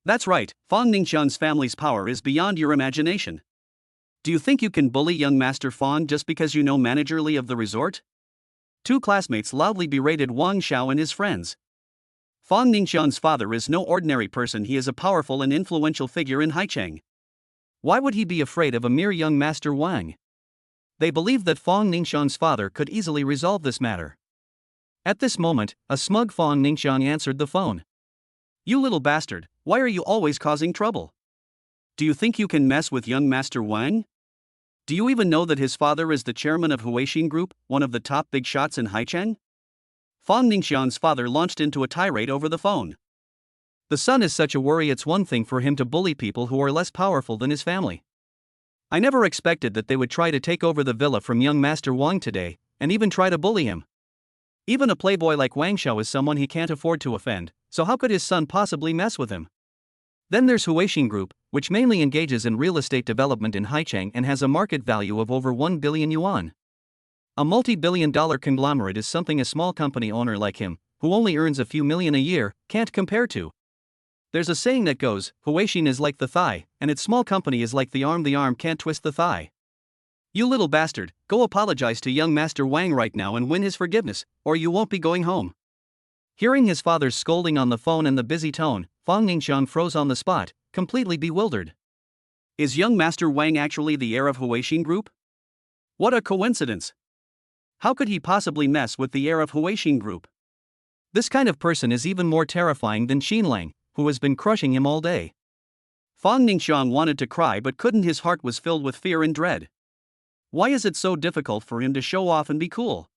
That's right, Fang Ningqian's family's power is beyond your imagination. Do you think you can bully young Master Fang just because you know Manager Li of the resort? Two classmates loudly berated Wang Xiao and his friends. Fang Ningqian's father is no ordinary person, he is a powerful and influential figure in Haicheng. Why would he be afraid of a mere young Master Wang? They believed that Fang Ningqian's father could easily resolve this matter. At this moment, a smug Fang Ningqian answered the phone. You little bastard, why are you always causing trouble? Do you think you can mess with young Master Wang? Do you even know that his father is the chairman of Huaxin Group, one of the top big shots in Haicheng? Fang Ningqian's father launched into a tirade over the phone. The son is such a worry, it's one thing for him to bully people who are less powerful than his family. I never expected that they would try to take over the villa from young Master Wang today, and even try to bully him. Even a playboy like Wang Xiao is someone he can't afford to offend, so how could his son possibly mess with him? Then there's Huaxin Group, which mainly engages in real estate development in Haicheng and has a market value of over 1 billion yuan. A multi-billion-dollar conglomerate is something a small company owner like him, who only earns a few million a year, can't compare to. There's a saying that goes, Huaxin is like the thigh, and its small company is like the arm can't twist the thigh. You little bastard, go apologize to young Master Wang right now and win his forgiveness, or you won't be going home. Hearing his father's scolding on the phone and the busy tone, Fang Ningqian froze on the spot, completely bewildered. Is young Master Wang actually the heir of Huaxin Group? What a coincidence! How could he possibly mess with the heir of Huaxin Group? This kind of person is even more terrifying than Xin Lang, who has been crushing him all day. Fang Ningqian wanted to cry but couldn't, his heart was filled with fear and dread. Why is it so difficult for him to show off and be cool?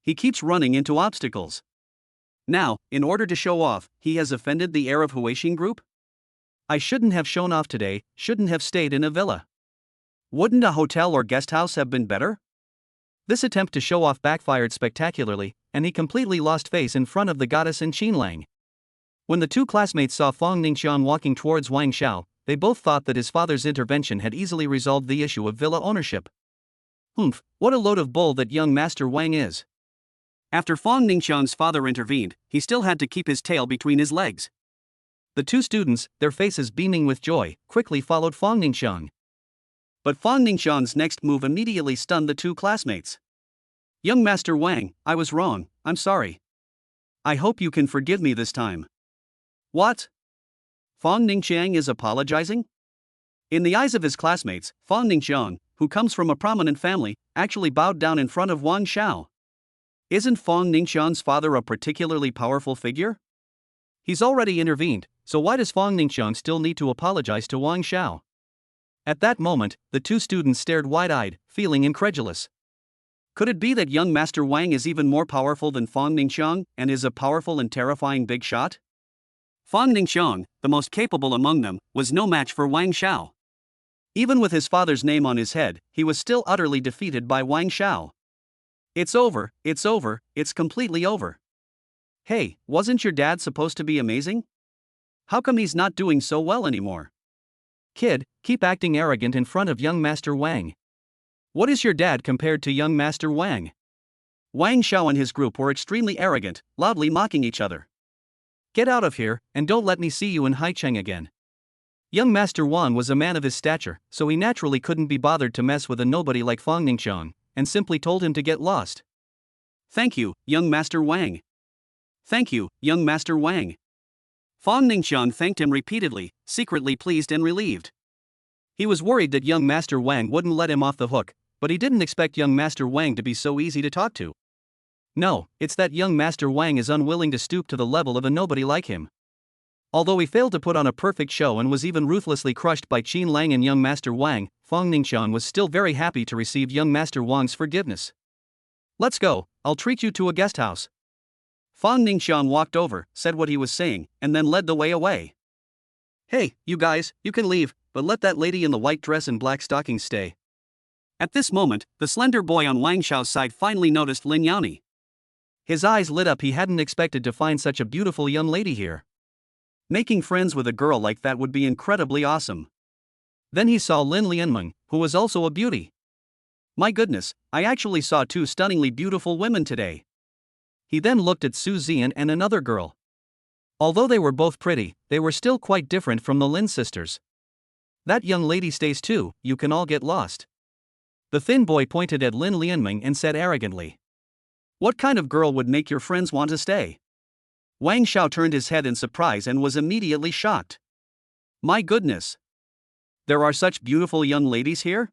He keeps running into obstacles. Now, in order to show off, he has offended the heir of Huaxin Group? I shouldn't have shown off today, shouldn't have stayed in a villa. Wouldn't a hotel or guest house have been better? This attempt to show off backfired spectacularly, and he completely lost face in front of the goddess and Xin Lang. When the two classmates saw Fang Ningqian walking towards Wang Xiao, they both thought that his father's intervention had easily resolved the issue of villa ownership. What a load of bull that young Master Wang is. After Fang Ningqian's father intervened, he still had to keep his tail between his legs. The two students, their faces beaming with joy, quickly followed Fang Ningqian. But Fang Ningqian's next move immediately stunned the two classmates. Young Master Wang, I was wrong, I'm sorry. I hope you can forgive me this time. What? Fang Ningqian is apologizing? In the eyes of his classmates, Fang Ningqian, who comes from a prominent family, actually bowed down in front of Wang Xiao. Isn't Fang Ningxiang's father a particularly powerful figure? He's already intervened, so why does Fang Ningxiang still need to apologize to Wang Xiao? At that moment, the two students stared wide-eyed, feeling incredulous. Could it be that young Master Wang is even more powerful than Fang Ningxiang and is a powerful and terrifying big shot? Fang Ningxiang, the most capable among them, was no match for Wang Xiao. Even with his father's name on his head, he was still utterly defeated by Wang Xiao. It's over, it's completely over. Hey, wasn't your dad supposed to be amazing? How come he's not doing so well anymore? Kid, keep acting arrogant in front of young Master Wang. What is your dad compared to young Master Wang? Wang Xiao and his group were extremely arrogant, loudly mocking each other. Get out of here, and don't let me see you in Haicheng again. Young Master Wang was a man of his stature, so he naturally couldn't be bothered to mess with a nobody like Fang Ningxiang, and simply told him to get lost. Thank you, young Master Wang. Thank you, young Master Wang. Fang Ningxiang thanked him repeatedly, secretly pleased and relieved. He was worried that young Master Wang wouldn't let him off the hook, but he didn't expect young Master Wang to be so easy to talk to. No, it's that young Master Wang is unwilling to stoop to the level of a nobody like him. Although he failed to put on a perfect show and was even ruthlessly crushed by Qin Lang and young Master Wang, Fang Ningxiang was still very happy to receive young Master Wang's forgiveness. Let's go, I'll treat you to a guest house. Fang Ningxiang walked over, said what he was saying, and then led the way away. Hey, you guys, you can leave, but let that lady in the white dress and black stockings stay. At this moment, the slender boy on Wang Xiao's side finally noticed Lin Yaoni. His eyes lit up. He hadn't expected to find such a beautiful young lady here. Making friends with a girl like that would be incredibly awesome. Then he saw Lin Lianmeng, who was also a beauty. My goodness, I actually saw two stunningly beautiful women today. He then looked at Su Zian and another girl. Although they were both pretty, they were still quite different from the Lin sisters. That young lady stays too, you can all get lost. The thin boy pointed at Lin Lianmeng and said arrogantly. What kind of girl would make your friends want to stay? Wang Xiao turned his head in surprise and was immediately shocked. My goodness! There are such beautiful young ladies here?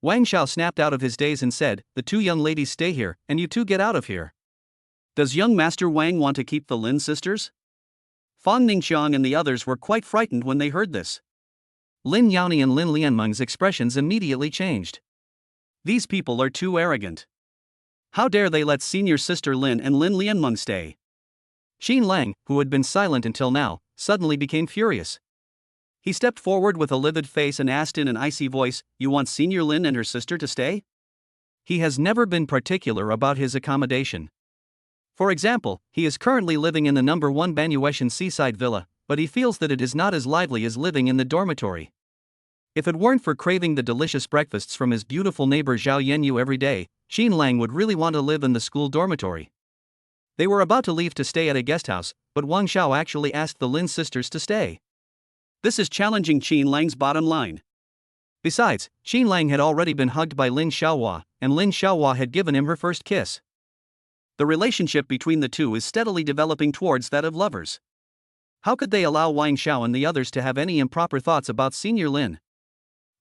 Wang Xiao snapped out of his daze and said, the two young ladies stay here, and you two get out of here. Does young Master Wang want to keep the Lin sisters? Fang Ningxiang and the others were quite frightened when they heard this. Lin Yaoni and Lin Lianmeng's expressions immediately changed. These people are too arrogant. How dare they let senior sister Lin and Lin Lianmeng stay? Qin Lang, who had been silent until now, suddenly became furious. He stepped forward with a livid face and asked in an icy voice, you want senior Lin and her sister to stay? He has never been particular about his accommodation. For example, he is currently living in the No. 1 Banyueshan seaside villa, but he feels that it is not as lively as living in the dormitory. If it weren't for craving the delicious breakfasts from his beautiful neighbor Zhao Yenyu every day, Qin Lang would really want to live in the school dormitory. They were about to leave to stay at a guest house, but Wang Xiao actually asked the Lin sisters to stay. This is challenging Qin Lang's bottom line. Besides, Qin Lang had already been hugged by Lin Xiaohua, and Lin Xiaohua had given him her first kiss. The relationship between the two is steadily developing towards that of lovers. How could they allow Wang Xiao and the others to have any improper thoughts about senior Lin?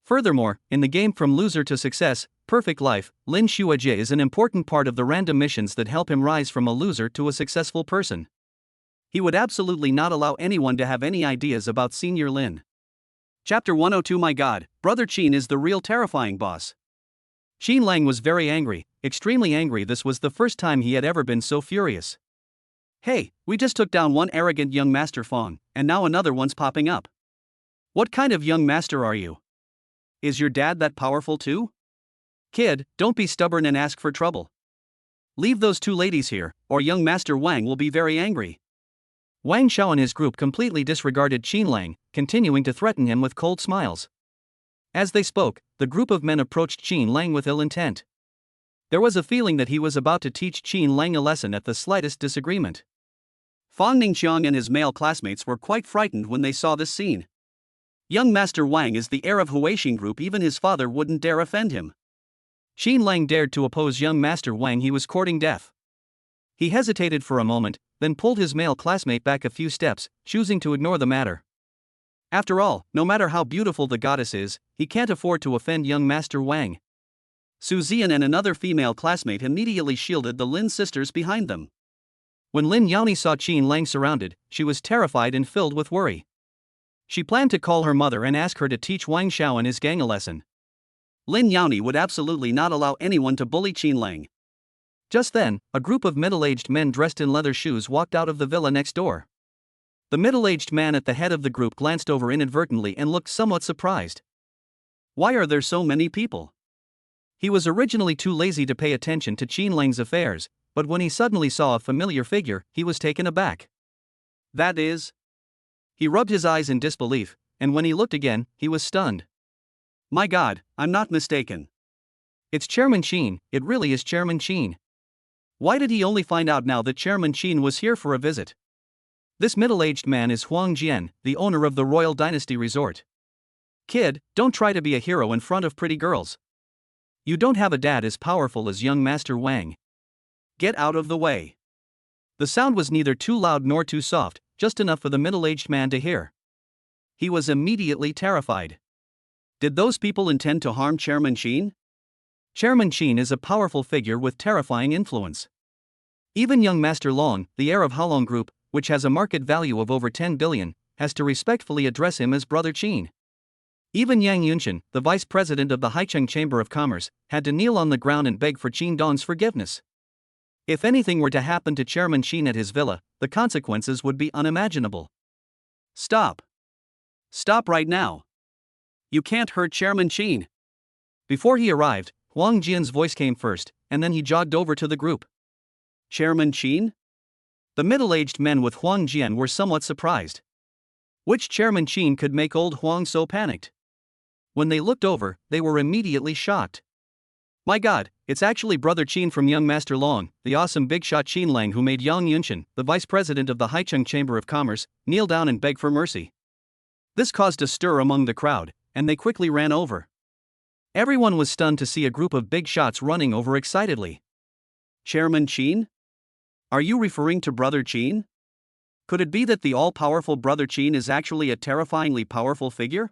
Furthermore, in the game From Loser to Success, Perfect Life, Lin Xuejie is an important part of the random missions that help him rise from a loser to a successful person. He would absolutely not allow anyone to have any ideas about senior Lin. Chapter 102 My God, Brother Qin is the real terrifying boss. Qin Lang was very angry, extremely angry. This was the first time he had ever been so furious. Hey, we just took down one arrogant young master Fang, and now another one's popping up. What kind of young master are you? Is your dad that powerful too? Kid, don't be stubborn and ask for trouble. Leave those two ladies here, or young Master Wang will be very angry. Wang Xiao and his group completely disregarded Qin Lang, continuing to threaten him with cold smiles. As they spoke, the group of men approached Qin Lang with ill intent. There was a feeling that he was about to teach Qin Lang a lesson at the slightest disagreement. Fang Ningxiang and his male classmates were quite frightened when they saw this scene. Young Master Wang is the heir of Huaxing Group. Even his father wouldn't dare offend him. Qin Lang dared to oppose young Master Wang. He was courting death. He hesitated for a moment, then pulled his male classmate back a few steps, choosing to ignore the matter. After all, no matter how beautiful the goddess is, he can't afford to offend young Master Wang. Su Zian and another female classmate immediately shielded the Lin sisters behind them. When Lin Yaoni saw Qin Lang surrounded, she was terrified and filled with worry. She planned to call her mother and ask her to teach Wang Xiao and his gang a lesson. Lin Yaoni would absolutely not allow anyone to bully Qin Lang. Just then, a group of middle-aged men dressed in leather shoes walked out of the villa next door. The middle-aged man at the head of the group glanced over inadvertently and looked somewhat surprised. Why are there so many people? He was originally too lazy to pay attention to Qin Lang's affairs, but when he suddenly saw a familiar figure, he was taken aback. That is? He rubbed his eyes in disbelief, and when he looked again, he was stunned. My God, I'm not mistaken. It's Chairman Qin, it really is Chairman Qin. Why did he only find out now that Chairman Qin was here for a visit? This middle-aged man is Huang Jian, the owner of the Royal Dynasty Resort. Kid, don't try to be a hero in front of pretty girls. You don't have a dad as powerful as young Master Wang. Get out of the way. The sound was neither too loud nor too soft, just enough for the middle-aged man to hear. He was immediately terrified. Did those people intend to harm Chairman Qin? Chairman Qin is a powerful figure with terrifying influence. Even young Master Long, the heir of Halong Group, which has a market value of over 10 billion, has to respectfully address him as Brother Qin. Even Yang Yunshan, the vice president of the Haicheng Chamber of Commerce, had to kneel on the ground and beg for Qin Dong's forgiveness. If anything were to happen to Chairman Qin at his villa, the consequences would be unimaginable. Stop. Stop right now. You can't hurt Chairman Qin. Before he arrived, Huang Jian's voice came first, and then he jogged over to the group. Chairman Qin? The middle-aged men with Huang Jian were somewhat surprised. Which Chairman Qin could make old Huang so panicked? When they looked over, they were immediately shocked. My God, it's actually Brother Qin from young Master Long, the awesome big shot Qin Lang who made Yang Yunshan, the vice president of the Haicheng Chamber of Commerce, kneel down and beg for mercy. This caused a stir among the crowd, and they quickly ran over. Everyone was stunned to see a group of big shots running over excitedly. Chairman Qin? Are you referring to Brother Qin? Could it be that the all-powerful Brother Qin is actually a terrifyingly powerful figure?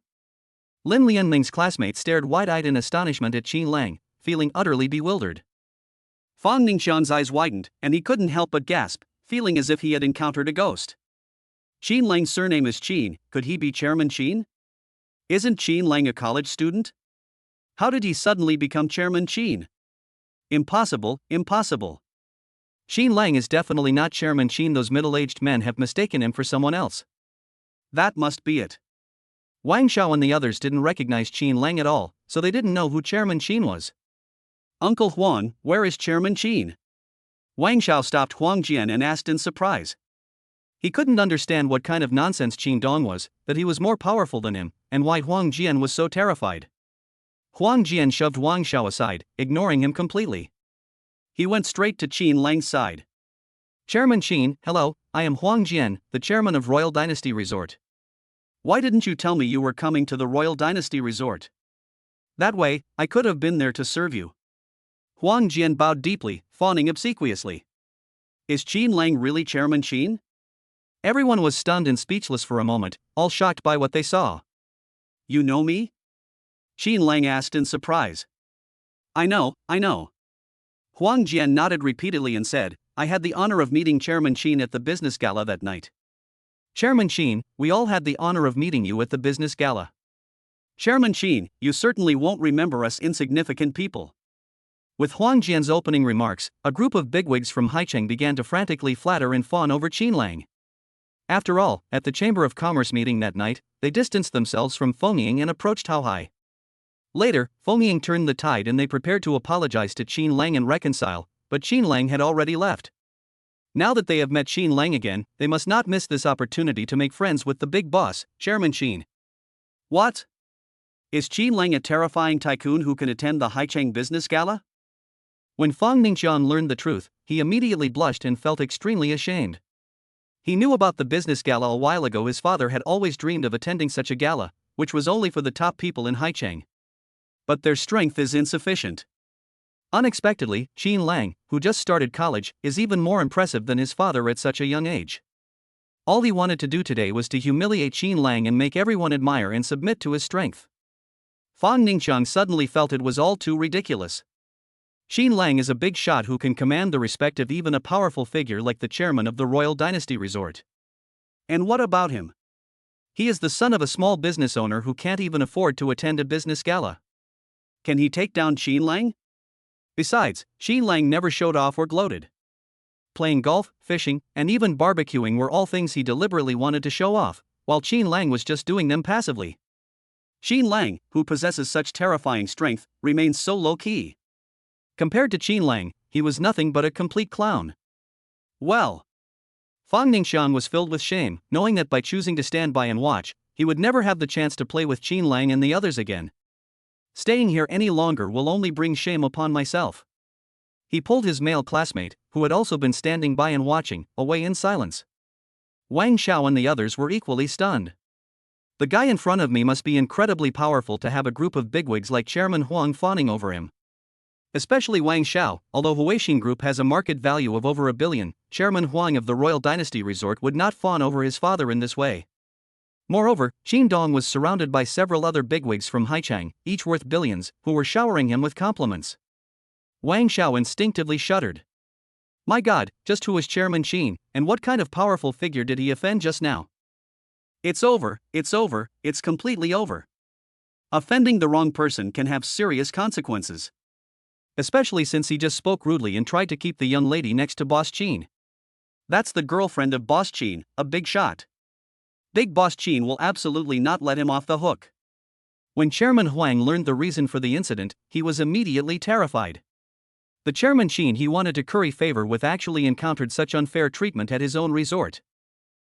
Lin Lianming's classmates stared wide-eyed in astonishment at Qin Lang, feeling utterly bewildered. Fang Ningxian's eyes widened, and he couldn't help but gasp, feeling as if he had encountered a ghost. Qin Lang's surname is Qin, could he be Chairman Qin? Isn't Qin Lang a college student? How did he suddenly become Chairman Qin? Impossible, impossible. Qin Lang is definitely not Chairman Qin. Those middle-aged men have mistaken him for someone else. That must be it. Wang Xiao and the others didn't recognize Qin Lang at all, so they didn't know who Chairman Qin was. Uncle Huang, where is Chairman Qin? Wang Xiao stopped Huang Jian and asked in surprise. He couldn't understand what kind of nonsense Qin Dong was, that he was more powerful than him, and why Huang Jian was so terrified. Huang Jian shoved Wang Xiao aside, ignoring him completely. He went straight to Qin Lang's side. Chairman Qin, hello, I am Huang Jian, the chairman of Royal Dynasty Resort. Why didn't you tell me you were coming to the Royal Dynasty Resort? That way, I could have been there to serve you. Huang Jian bowed deeply, fawning obsequiously. Is Qin Lang really Chairman Qin? Everyone was stunned and speechless for a moment, all shocked by what they saw. You know me? Qin Lang asked in surprise. I know. Huang Jian nodded repeatedly and said, I had the honor of meeting Chairman Qin at the business gala that night. Chairman Qin, we all had the honor of meeting you at the business gala. Chairman Qin, you certainly won't remember us insignificant people. With Huang Jian's opening remarks, a group of bigwigs from Haicheng began to frantically flatter and fawn over Qin Lang. After all, at the Chamber of Commerce meeting that night, they distanced themselves from Feng Ying and approached Hao Hai. Later, Feng Ying turned the tide and they prepared to apologize to Qin Lang and reconcile, but Qin Lang had already left. Now that they have met Qin Lang again, they must not miss this opportunity to make friends with the big boss, Chairman Qin. What? Is Qin Lang a terrifying tycoon who can attend the Haicheng business gala? When Fang Ningxian learned the truth, he immediately blushed and felt extremely ashamed. He knew about the business gala a while ago. His father had always dreamed of attending such a gala, which was only for the top people in Haicheng. But their strength is insufficient. Unexpectedly, Qin Lang, who just started college, is even more impressive than his father at such a young age. All he wanted to do today was to humiliate Qin Lang and make everyone admire and submit to his strength. Fang Ningqiang suddenly felt it was all too ridiculous. Qin Lang is a big shot who can command the respect of even a powerful figure like the chairman of the Royal Dynasty Resort. And what about him? He is the son of a small business owner who can't even afford to attend a business gala. Can he take down Qin Lang? Besides, Qin Lang never showed off or gloated. Playing golf, fishing, and even barbecuing were all things he deliberately wanted to show off, while Qin Lang was just doing them passively. Qin Lang, who possesses such terrifying strength, remains so low-key. Compared to Qin Lang, he was nothing but a complete clown. Well, Fang Ningqiang was filled with shame, knowing that by choosing to stand by and watch, he would never have the chance to play with Qin Lang and the others again. Staying here any longer will only bring shame upon myself. He pulled his male classmate, who had also been standing by and watching, away in silence. Wang Xiao and the others were equally stunned. The guy in front of me must be incredibly powerful to have a group of bigwigs like Chairman Huang fawning over him. Especially Wang Xiao, although Huaxin Group has a market value of over $1 billion, Chairman Huang of the Royal Dynasty Resort would not fawn over his father in this way. Moreover, Qin Dong was surrounded by several other bigwigs from Haichang, each worth billions, who were showering him with compliments. Wang Xiao instinctively shuddered. My God, just who was Chairman Qin, and what kind of powerful figure did he offend just now? It's over, it's completely over. Offending the wrong person can have serious consequences. Especially since he just spoke rudely and tried to keep the young lady next to Boss Qin. That's the girlfriend of Boss Qin, a big shot. Big Boss Qin will absolutely not let him off the hook. When Chairman Huang learned the reason for the incident, he was immediately terrified. The Chairman Qin he wanted to curry favor with actually encountered such unfair treatment at his own resort.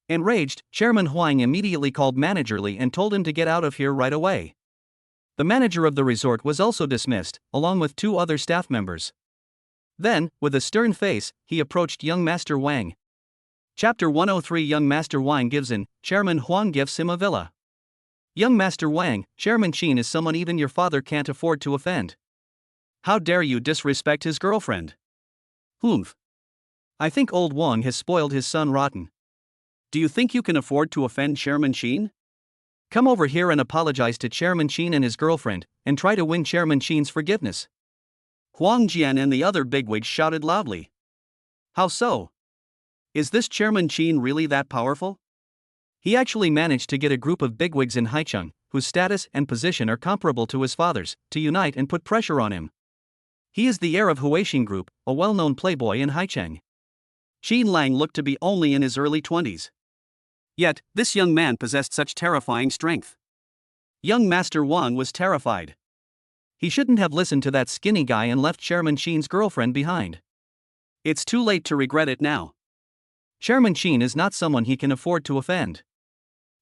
Enraged, Chairman Huang immediately called Manager Li and told him to get out of here right away. The manager of the resort was also dismissed, along with 2 other staff members. Then, with a stern face, he approached young Master Wang. Chapter 103 Young Master Wang gives in, Chairman Huang gifts him a villa. Young Master Wang, Chairman Qin is someone even your father can't afford to offend. How dare you disrespect his girlfriend? Humph. I think old Wang has spoiled his son rotten. Do you think you can afford to offend Chairman Qin? Come over here and apologize to Chairman Qin and his girlfriend, and try to win Chairman Qin's forgiveness. Huang Jian and the other bigwigs shouted loudly. How so? Is this Chairman Qin really that powerful? He actually managed to get a group of bigwigs in Haicheng, whose status and position are comparable to his father's, to unite and put pressure on him. He is the heir of Huaxin Group, a well-known playboy in Haicheng. Qin Lang looked to be only in his early 20s. Yet, this young man possessed such terrifying strength. Young Master Wang was terrified. He shouldn't have listened to that skinny guy and left Chairman Qin's girlfriend behind. It's too late to regret it now. Chairman Qin is not someone he can afford to offend.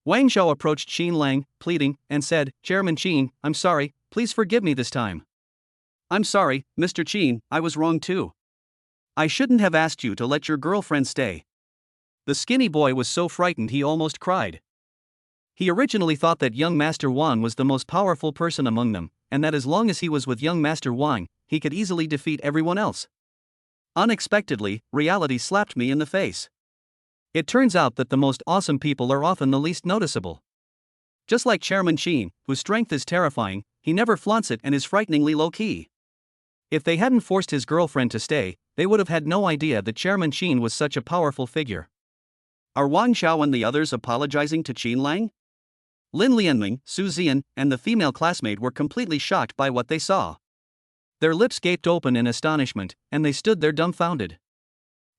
Wang Xiao approached Qin Lang, pleading, and said, Chairman Qin, I'm sorry, please forgive me this time. I'm sorry, Mr. Qin, I was wrong too. I shouldn't have asked you to let your girlfriend stay. The skinny boy was so frightened he almost cried. He originally thought that young Master Wang was the most powerful person among them, and that as long as he was with young Master Wang, he could easily defeat everyone else. Unexpectedly, reality slapped me in the face. It turns out that the most awesome people are often the least noticeable. Just like Chairman Qin, whose strength is terrifying, he never flaunts it and is frighteningly low-key. If they hadn't forced his girlfriend to stay, they would have had no idea that Chairman Qin was such a powerful figure. Are Wang Xiao and the others apologizing to Qin Lang? Lin Lianming, Su Zian, and the female classmate were completely shocked by what they saw. Their lips gaped open in astonishment, and they stood there dumbfounded.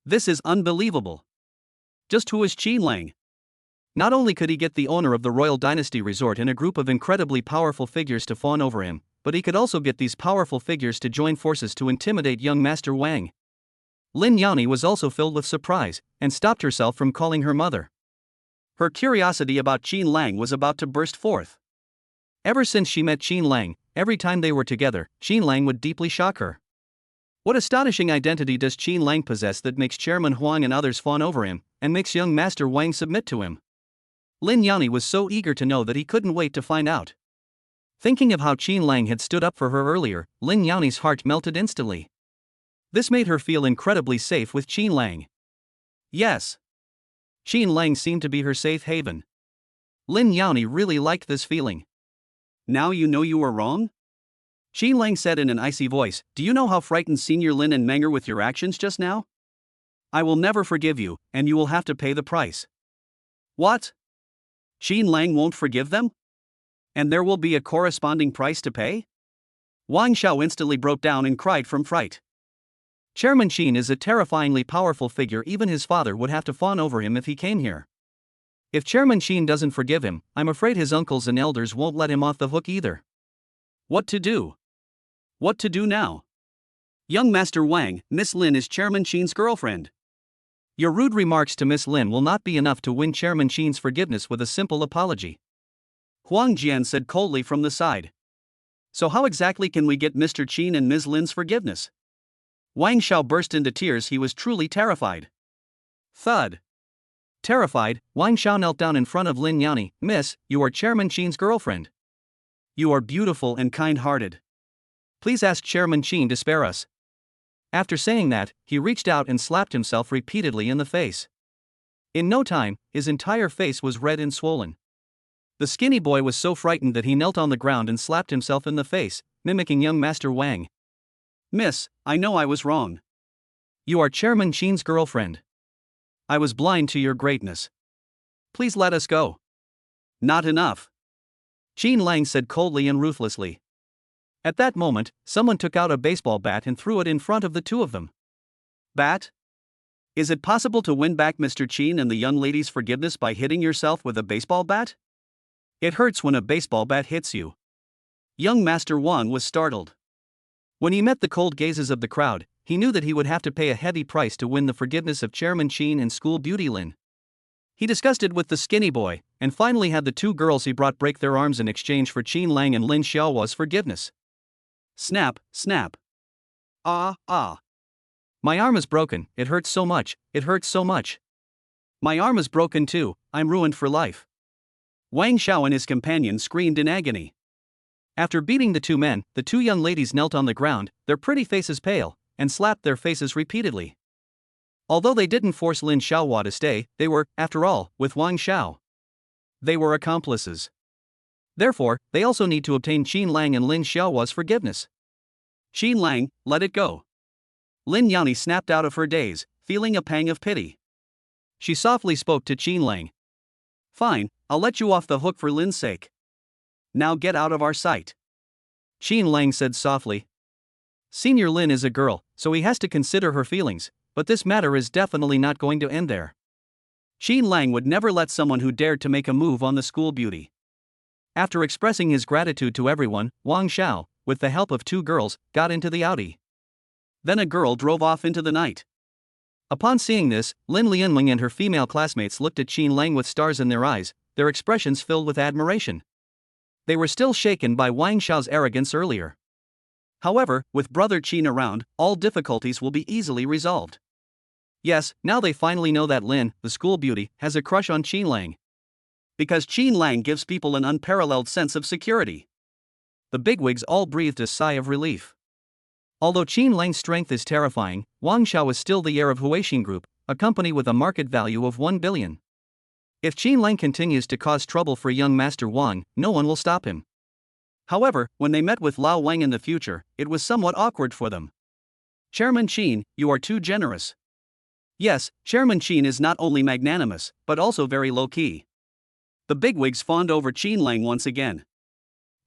This is unbelievable. Just who is Qin Lang? Not only could he get the owner of the Royal Dynasty Resort and a group of incredibly powerful figures to fawn over him, but he could also get these powerful figures to join forces to intimidate young Master Wang. Lin Yaoni was also filled with surprise, and stopped herself from calling her mother. Her curiosity about Qin Lang was about to burst forth. Ever since she met Qin Lang, every time they were together, Qin Lang would deeply shock her. What astonishing identity does Qin Lang possess that makes Chairman Huang and others fawn over him, and makes young Master Wang submit to him? Lin Yaoni was so eager to know that he couldn't wait to find out. Thinking of how Qin Lang had stood up for her earlier, Lin Yaoni's heart melted instantly. This made her feel incredibly safe with Qin Lang. Yes. Qin Lang seemed to be her safe haven. Lin Yaoni really liked this feeling. Now you know you were wrong? Qin Lang said in an icy voice, do you know how frightened Senior Lin and Meng are with your actions just now? I will never forgive you, and you will have to pay the price. What? Qin Lang won't forgive them? And there will be a corresponding price to pay? Wang Xiao instantly broke down and cried from fright. Chairman Qin is a terrifyingly powerful figure. Even his father would have to fawn over him if he came here. If Chairman Qin doesn't forgive him, I'm afraid his uncles and elders won't let him off the hook either. What to do? What to do now? Young Master Wang, Miss Lin is Chairman Qin's girlfriend. Your rude remarks to Miss Lin will not be enough to win Chairman Qin's forgiveness with a simple apology, Huang Jian said coldly from the side. So how exactly can we get Mr. Qin and Ms. Lin's forgiveness? Wang Xiao burst into tears. He was truly terrified. Thud. Terrified, Wang Xiao knelt down in front of Lin Yaoni. Miss, you are Chairman Qin's girlfriend. You are beautiful and kind-hearted. Please ask Chairman Qin to spare us. After saying that, he reached out and slapped himself repeatedly in the face. In no time, his entire face was red and swollen. The skinny boy was so frightened that he knelt on the ground and slapped himself in the face, mimicking young Master Wang. Miss, I know I was wrong. You are Chairman Qin's girlfriend. I was blind to your greatness. Please let us go. Not enough. Qin Lang said coldly and ruthlessly. At that moment, someone took out a baseball bat and threw it in front of the two of them. Bat? Is it possible to win back Mr. Qin and the young lady's forgiveness by hitting yourself with a baseball bat? It hurts when a baseball bat hits you. Young Master Wang was startled. When he met the cold gazes of the crowd, he knew that he would have to pay a heavy price to win the forgiveness of Chairman Qin and School Beauty Lin. He discussed it with the skinny boy, and finally had the two girls he brought break their arms in exchange for Qin Lang and Lin Xiaohua's forgiveness. Snap, snap. Ah, ah. My arm is broken, it hurts so much, it hurts so much. My arm is broken too, I'm ruined for life. Wang Xiao and his companion screamed in agony. After beating the two men, the two young ladies knelt on the ground, their pretty faces pale, and slapped their faces repeatedly. Although they didn't force Lin Xiaohua to stay, they were, after all, with Wang Xiao. They were accomplices. Therefore, they also need to obtain Qin Lang and Lin Xiaohua's forgiveness. Qin Lang, let it go. Lin Yaoni snapped out of her daze, feeling a pang of pity. She softly spoke to Qin Lang. Fine, I'll let you off the hook for Lin's sake. Now get out of our sight. Qin Lang said softly. Senior Lin is a girl, so he has to consider her feelings, but this matter is definitely not going to end there. Qin Lang would never let someone who dared to make a move on the school beauty. After expressing his gratitude to everyone, Wang Xiao, with the help of two girls, got into the Audi. Then a girl drove off into the night. Upon seeing this, Lin Lianming and her female classmates looked at Qin Lang with stars in their eyes, their expressions filled with admiration. They were still shaken by Wang Xiao's arrogance earlier. However, with brother Qin around, all difficulties will be easily resolved. Yes, now they finally know that Lin, the school beauty, has a crush on Qin Lang. Because Qin Lang gives people an unparalleled sense of security. The bigwigs all breathed a sigh of relief. Although Qin Lang's strength is terrifying, Wang Xiao is still the heir of Huaxin Group, a company with a market value of 1 billion. If Qin Lang continues to cause trouble for young Master Wang, no one will stop him. However, when they met with Lao Wang in the future, it was somewhat awkward for them. Chairman Qin, you are too generous. Yes, Chairman Qin is not only magnanimous, but also very low-key. The bigwigs fawned over Qin Lang once again.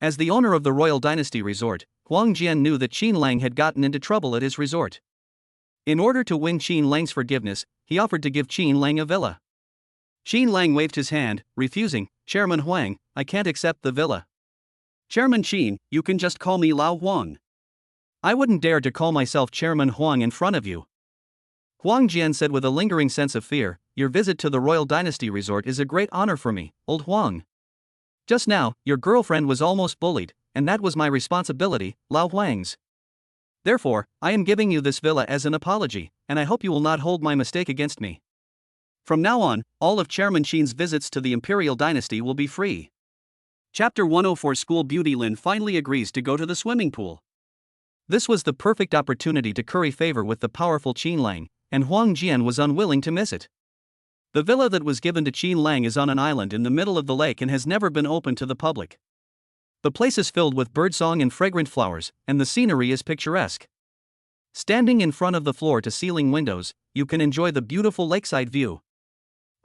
As the owner of the Royal Dynasty Resort, Huang Jian knew that Qin Lang had gotten into trouble at his resort. In order to win Qin Lang's forgiveness, he offered to give Qin Lang a villa. Qin Lang waved his hand, refusing. Chairman Huang, I can't accept the villa. Chairman Qin, you can just call me Lao Huang. I wouldn't dare to call myself Chairman Huang in front of you. Huang Jian said with a lingering sense of fear, your visit to the Royal Dynasty Resort is a great honor for me, old Huang. Just now, your girlfriend was almost bullied, and that was my responsibility, Lao Huang's. Therefore, I am giving you this villa as an apology, and I hope you will not hold my mistake against me. From now on, all of Chairman Qin's visits to the Imperial Dynasty will be free. Chapter 104 School Beauty Lin finally agrees to go to the swimming pool. This was the perfect opportunity to curry favor with the powerful Qin Lang, and Huang Jian was unwilling to miss it. The villa that was given to Qin Lang is on an island in the middle of the lake and has never been open to the public. The place is filled with birdsong and fragrant flowers, and the scenery is picturesque. Standing in front of the floor-to-ceiling windows, you can enjoy the beautiful lakeside view.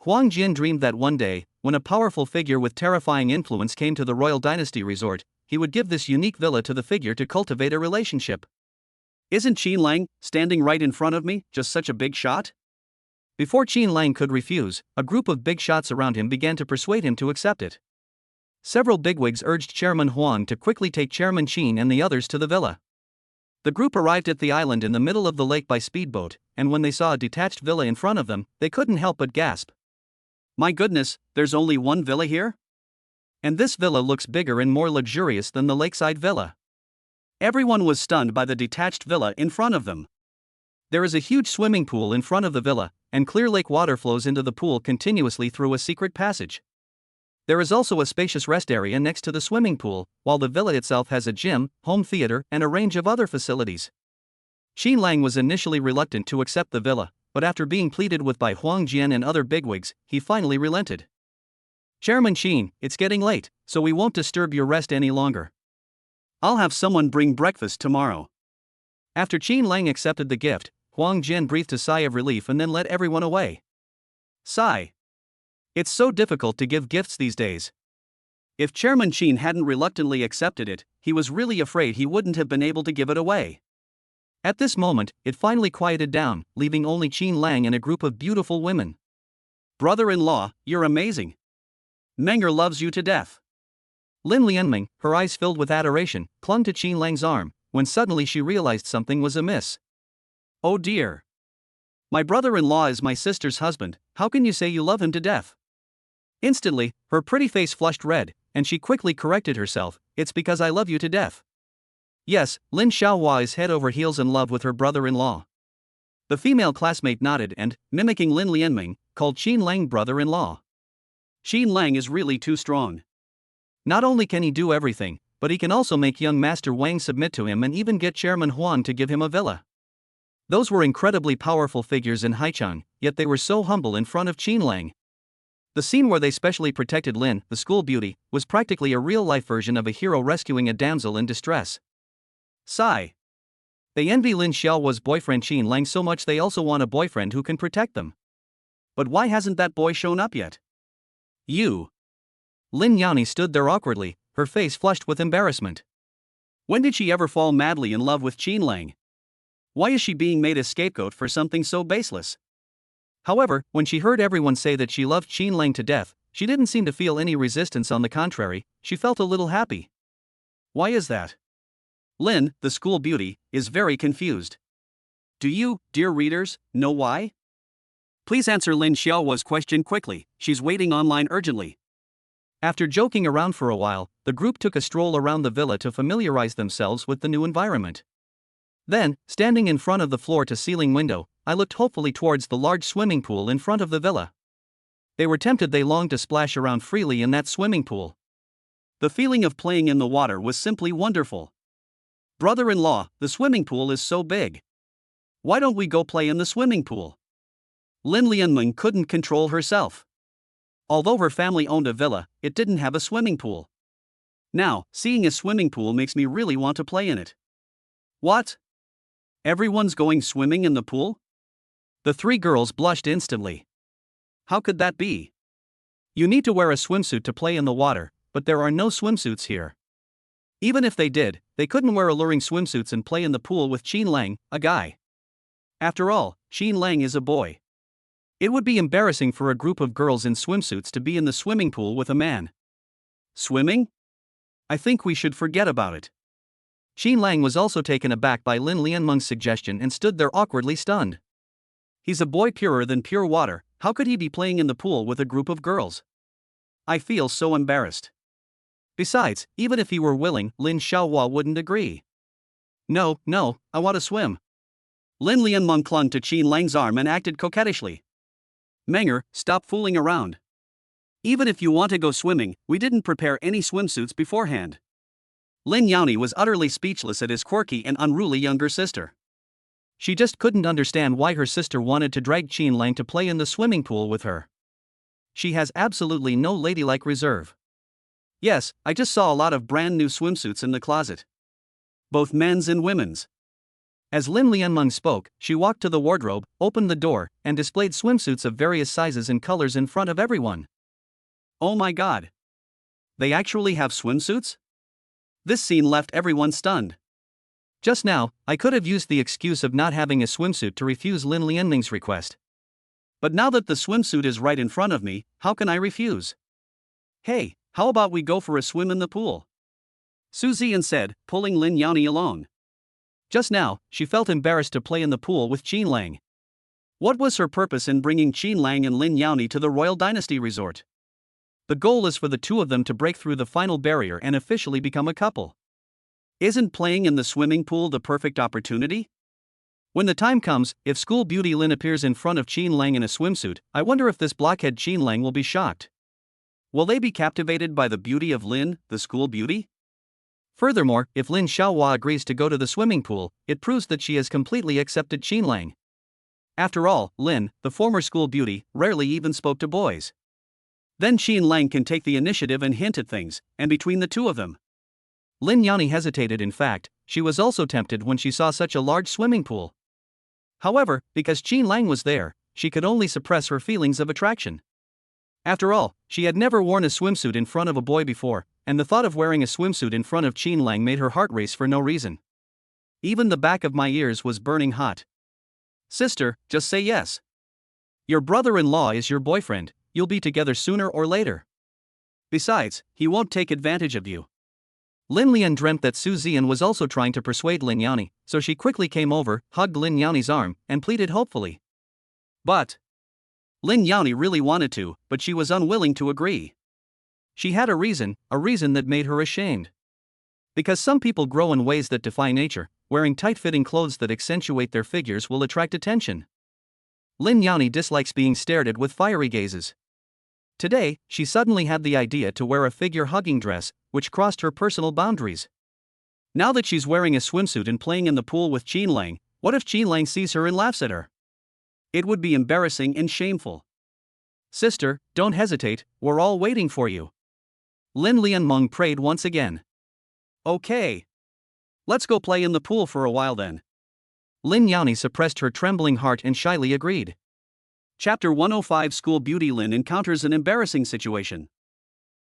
Huang Jian dreamed that one day, when a powerful figure with terrifying influence came to the royal dynasty resort, he would give this unique villa to the figure to cultivate a relationship. Isn't Qin Lang, standing right in front of me, just such a big shot? Before Qin Lang could refuse, a group of big shots around him began to persuade him to accept it. Several bigwigs urged Chairman Huang to quickly take Chairman Qin and the others to the villa. The group arrived at the island in the middle of the lake by speedboat, and when they saw a detached villa in front of them, they couldn't help but gasp. My goodness, there's only one villa here? And this villa looks bigger and more luxurious than the lakeside villa. Everyone was stunned by the detached villa in front of them. There is a huge swimming pool in front of the villa, and clear lake water flows into the pool continuously through a secret passage. There is also a spacious rest area next to the swimming pool, while the villa itself has a gym, home theater, and a range of other facilities. Qin Lang was initially reluctant to accept the villa, but after being pleaded with by Huang Jian and other bigwigs, he finally relented. Chairman Qin, it's getting late, so we won't disturb your rest any longer. I'll have someone bring breakfast tomorrow. After Qin Lang accepted the gift, Huang Jian breathed a sigh of relief and then led everyone away. Sigh. It's so difficult to give gifts these days. If Chairman Qin hadn't reluctantly accepted it, he was really afraid he wouldn't have been able to give it away. At this moment, it finally quieted down, leaving only Qin Lang and a group of beautiful women. Brother-in-law, you're amazing. Menger loves you to death. Lin Lianming, her eyes filled with adoration, clung to Qin Lang's arm, when suddenly she realized something was amiss. Oh dear. My brother-in-law is my sister's husband, how can you say you love him to death? Instantly, her pretty face flushed red, and she quickly corrected herself, it's because I love you to death. Yes, Lin Xiaohua is head over heels in love with her brother-in-law. The female classmate nodded and, mimicking Lin Lianming, called Qin Lang brother-in-law. Qin Lang is really too strong. Not only can he do everything, but he can also make young Master Wang submit to him and even get Chairman Huan to give him a villa. Those were incredibly powerful figures in Haichang, yet they were so humble in front of Qin Lang. The scene where they specially protected Lin, the school beauty, was practically a real-life version of a hero rescuing a damsel in distress. Sigh. They envy Lin Xiaohua's boyfriend Qin Lang so much they also want a boyfriend who can protect them. But why hasn't that boy shown up yet? You. Lin Yaoni stood there awkwardly, her face flushed with embarrassment. When did she ever fall madly in love with Qin Lang? Why is she being made a scapegoat for something so baseless? However, when she heard everyone say that she loved Qin Lang to death, she didn't seem to feel any resistance. On the contrary, she felt a little happy. Why is that? Lin, the school beauty, is very confused. Do you, dear readers, know why? Please answer Lin Xiaohua's question quickly, she's waiting online urgently. After joking around for a while, the group took a stroll around the villa to familiarize themselves with the new environment. Then, standing in front of the floor-to-ceiling window, I looked hopefully towards the large swimming pool in front of the villa. They were tempted, they longed to splash around freely in that swimming pool. The feeling of playing in the water was simply wonderful. Brother-in-law, the swimming pool is so big. Why don't we go play in the swimming pool? Lin Lianming couldn't control herself. Although her family owned a villa, it didn't have a swimming pool. Now, seeing a swimming pool makes me really want to play in it. What? Everyone's going swimming in the pool? The three girls blushed instantly. How could that be? You need to wear a swimsuit to play in the water, but there are no swimsuits here. Even if they did, they couldn't wear alluring swimsuits and play in the pool with Qin Lang, a guy. After all, Qin Lang is a boy. It would be embarrassing for a group of girls in swimsuits to be in the swimming pool with a man. Swimming? I think we should forget about it. Qin Lang was also taken aback by Lin Lianmeng's suggestion and stood there awkwardly stunned. He's a boy purer than pure water, how could he be playing in the pool with a group of girls? I feel so embarrassed. Besides, even if he were willing, Lin Xiaohua wouldn't agree. No, I want to swim. Lin Lianmeng clung to Qin Lang's arm and acted coquettishly. Menger, stop fooling around. Even if you want to go swimming, we didn't prepare any swimsuits beforehand. Lin Yaoni was utterly speechless at his quirky and unruly younger sister. She just couldn't understand why her sister wanted to drag Qin Lang to play in the swimming pool with her. she has absolutely no ladylike reserve. Yes, I just saw a lot of brand new swimsuits in the closet. Both men's and women's. As Lin Lianmeng spoke, she walked to the wardrobe, opened the door, and displayed swimsuits of various sizes and colors in front of everyone. Oh my god. They actually have swimsuits? This scene left everyone stunned. Just now, I could have used the excuse of not having a swimsuit to refuse Lin Lianmeng's request. But now that the swimsuit is right in front of me, how can I refuse? Hey, how about we go for a swim in the pool? Su Ziyan said, pulling Lin Yaoni along. Just now, she felt embarrassed to play in the pool with Qin Lang. What was her purpose in bringing Qin Lang and Lin Yaoni to the Royal Dynasty Resort? The goal is for the two of them to break through the final barrier and officially become a couple. Isn't playing in the swimming pool the perfect opportunity? When the time comes, if school beauty Lin appears in front of Qin Lang in a swimsuit, I wonder if this blockhead Qin Lang will be shocked. Will they be captivated by the beauty of Lin, the school beauty? Furthermore, if Lin Xiaohua agrees to go to the swimming pool, it proves that she has completely accepted Qin Lang. After all, Lin, the former school beauty, rarely even spoke to boys. Then Qin Lang can take the initiative and hint at things, and between the two of them. Lin Yaoni hesitated. In fact, she was also tempted when she saw such a large swimming pool. However, because Qin Lang was there, she could only suppress her feelings of attraction. After all, she had never worn a swimsuit in front of a boy before, and the thought of wearing a swimsuit in front of Qin Lang made her heart race for no reason. Even the back of my ears was burning hot. Sister, just say yes. Your brother-in-law is your boyfriend, you'll be together sooner or later. Besides, he won't take advantage of you. Lin Lian dreamt that Su Ziyan was also trying to persuade Lin Yaoni, so she quickly came over, hugged Lin Yaoni's arm, and pleaded hopefully. But Lin Yaoni really wanted to, but she was unwilling to agree. She had a reason that made her ashamed. Because some people grow in ways that defy nature, wearing tight-fitting clothes that accentuate their figures will attract attention. Lin Yaoni dislikes being stared at with fiery gazes. Today, she suddenly had the idea to wear a figure-hugging dress, which crossed her personal boundaries. Now that she's wearing a swimsuit and playing in the pool with Qin Lang, what if Qin Lang sees her and laughs at her? It would be embarrassing and shameful. Sister, don't hesitate, we're all waiting for you. Lin Lianmeng prayed once again. Okay. Let's go play in the pool for a while then. Lin Yaoni suppressed her trembling heart and shyly agreed. Chapter 105 School Beauty Lin encounters an embarrassing situation.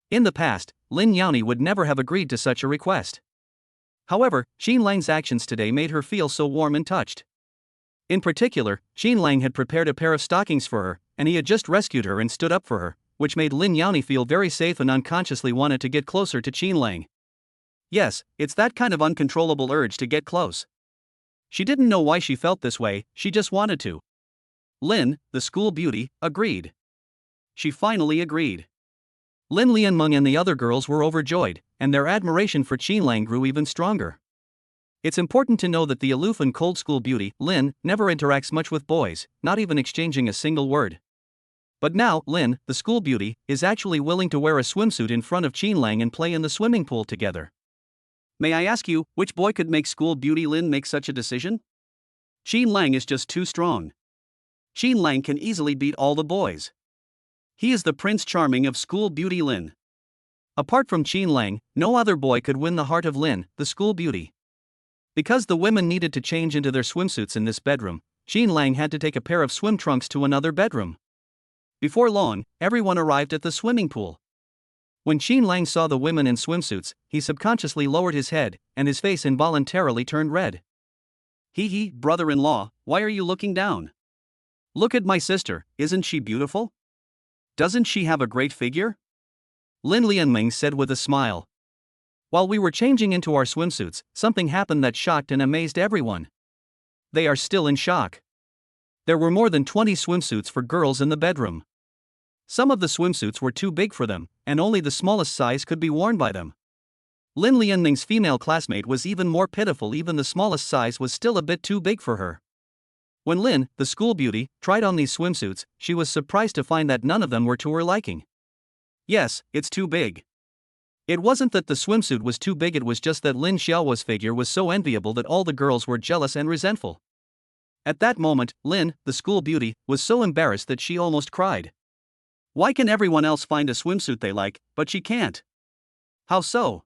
In the past, Lin Yaoni would never have agreed to such a request. However, Qin Lang's actions today made her feel so warm and touched. In particular, Qin Lang had prepared a pair of stockings for her, and he had just rescued her and stood up for her, which made Lin Yaoni feel very safe and unconsciously wanted to get closer to Qin Lang. Yes, it's that kind of uncontrollable urge to get close. She didn't know why she felt this way, she just wanted to. Lin, the school beauty, agreed. She finally agreed. Lin Lianmeng and the other girls were overjoyed, and their admiration for Qin Lang grew even stronger. It's important to know that the aloof and cold school beauty, Lin, never interacts much with boys, not even exchanging a single word. But now, Lin, the school beauty, is actually willing to wear a swimsuit in front of Qin Lang and play in the swimming pool together. May I ask you, which boy could make school beauty Lin make such a decision? Qin Lang is just too strong. Qin Lang can easily beat all the boys. He is the Prince Charming of school beauty Lin. Apart from Qin Lang, no other boy could win the heart of Lin, the school beauty. Because the women needed to change into their swimsuits in this bedroom, Qin Lang had to take a pair of swim trunks to another bedroom. Before long, everyone arrived at the swimming pool. When Qin Lang saw the women in swimsuits, he subconsciously lowered his head, and his face involuntarily turned red. Hee, brother-in-law, why are you looking down? Look at my sister, isn't she beautiful? Doesn't she have a great figure? Lin Lianmeng said with a smile. While we were changing into our swimsuits, something happened that shocked and amazed everyone. They are still in shock. There were more than 20 swimsuits for girls in the bedroom. Some of the swimsuits were too big for them, and only the smallest size could be worn by them. Lin Lianmeng's female classmate was even more pitiful, even the smallest size was still a bit too big for her. When Lin, the school beauty, tried on these swimsuits, she was surprised to find that none of them were to her liking. Yes, it's too big. It wasn't that the swimsuit was too big, it was just that Lin Xiaohua's figure was so enviable that all the girls were jealous and resentful. At that moment, Lin, the school beauty, was so embarrassed that she almost cried. Why can everyone else find a swimsuit they like, but she can't? How so?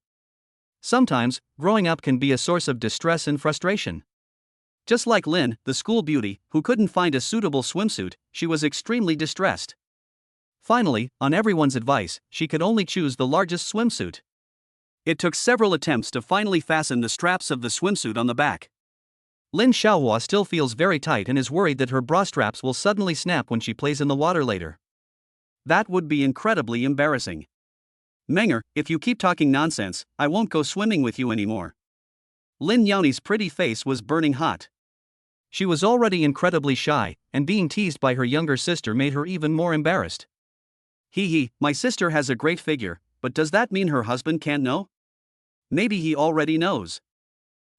Sometimes, growing up can be a source of distress and frustration. Just like Lynn, the school beauty, who couldn't find a suitable swimsuit, she was extremely distressed. Finally, on everyone's advice, she could only choose the largest swimsuit. It took several attempts to finally fasten the straps of the swimsuit on the back. Lin Xiaohua still feels very tight and is worried that her bra straps will suddenly snap when she plays in the water later. That would be incredibly embarrassing. Menger, if you keep talking nonsense, I won't go swimming with you anymore. Lin Yaoni's pretty face was burning hot. She was already incredibly shy, and being teased by her younger sister made her even more embarrassed. My sister has a great figure, but does that mean her husband can't know? Maybe he already knows.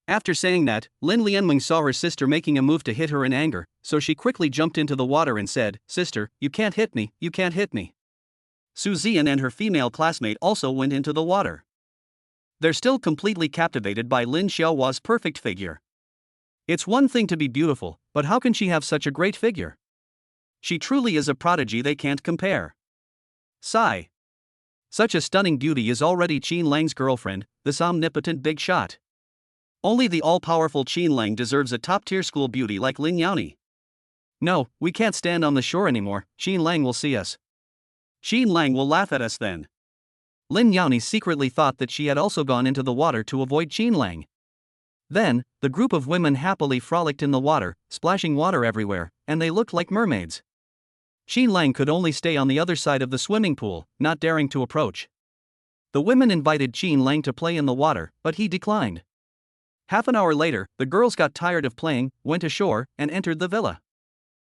After saying that, Lin Lianming saw her sister making a move to hit her in anger, so she quickly jumped into the water and said, "Sister, you can't hit me, you can't hit me." Su Zian and her female classmate also went into the water. They're still completely captivated by Lin Xiaohua's perfect figure. It's one thing to be beautiful, but how can she have such a great figure? She truly is a prodigy they can't compare. Sigh. Such a stunning beauty is already Qin Lang's girlfriend, this omnipotent big shot. Only the all-powerful Qin Lang deserves a top-tier school beauty like Lin Yaoni. No, we can't stand on the shore anymore, Qin Lang will see us. Qin Lang will laugh at us then. Lin Yaoni secretly thought that she had also gone into the water to avoid Qin Lang. Then, the group of women happily frolicked in the water, splashing water everywhere, and they looked like mermaids. Qin Lang could only stay on the other side of the swimming pool, not daring to approach. The women invited Qin Lang to play in the water, but he declined. Half an hour later, the girls got tired of playing, went ashore, and entered the villa.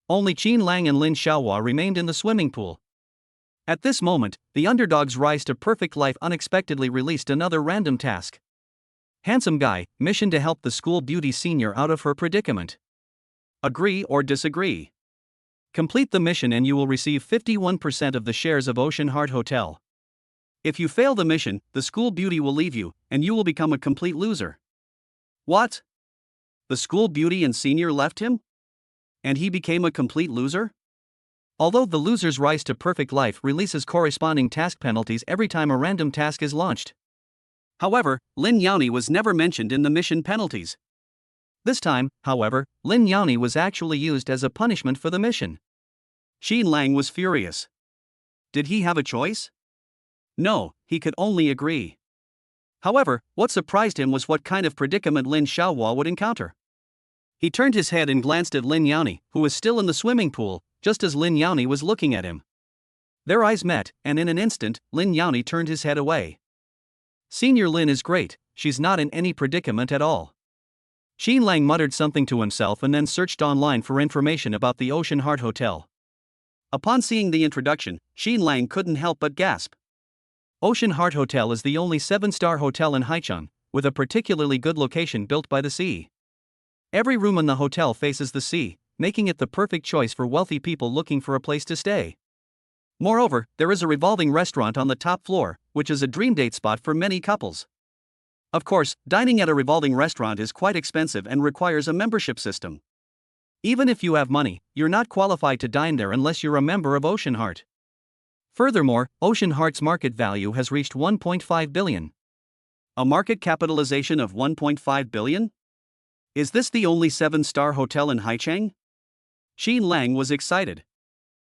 Only Qin Lang and Lin Xiaohua remained in the swimming pool. At this moment, the underdog's rise to perfect life unexpectedly released another random task. Handsome guy, mission to help the school beauty senior out of her predicament. Agree or disagree? Complete the mission and you will receive 51% of the shares of Ocean Heart Hotel. If you fail the mission, the school beauty will leave you, and you will become a complete loser. What? The school beauty and senior left him? And he became a complete loser? Although the loser's rise to perfect life releases corresponding task penalties every time a random task is launched. However, Lin Yaoni was never mentioned in the mission penalties. This time, however, Lin Yaoni was actually used as a punishment for the mission. Qin Lang was furious. Did he have a choice? No, he could only agree. However, what surprised him was what kind of predicament Lin Xiaohua would encounter. He turned his head and glanced at Lin Yaoni, who was still in the swimming pool, just as Lin Yaoni was looking at him. Their eyes met, and in an instant, Lin Yaoni turned his head away. Senior Lin is great, she's not in any predicament at all. Qin Lang muttered something to himself and then searched online for information about the Ocean Heart Hotel. Upon seeing the introduction, Qin Lang couldn't help but gasp. Ocean Heart Hotel is the only 7-star hotel in Haicheng, with a particularly good location built by the sea. Every room in the hotel faces the sea, making it the perfect choice for wealthy people looking for a place to stay. Moreover, there is a revolving restaurant on the top floor, which is a dream date spot for many couples. Of course, dining at a revolving restaurant is quite expensive and requires a membership system. Even if you have money, you're not qualified to dine there unless you're a member of Ocean Heart. Furthermore, Ocean Heart's market value has reached 1.5 billion. A market capitalization of 1.5 billion? Is this the only 7-star hotel in Haicheng? Qin Lang was excited.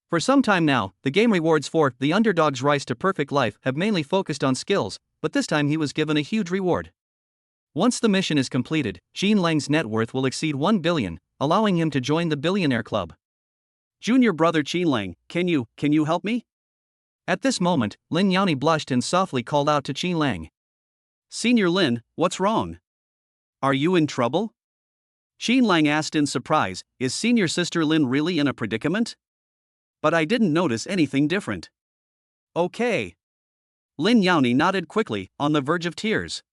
For some time now, the game rewards for the underdog's rise to perfect life have mainly focused on skills, but this time he was given a huge reward. Once the mission is completed, Qin Lang's net worth will exceed 1 billion, allowing him to join the billionaire club. Junior brother Qin Lang, can you help me? At this moment, Lin Yaoni blushed and softly called out to Qin Lang. Senior Lin, what's wrong? Are you in trouble? Qin Lang asked in surprise, is senior sister Lin really in a predicament? But I didn't notice anything different. Okay. Lin Yaoni nodded quickly, on the verge of tears.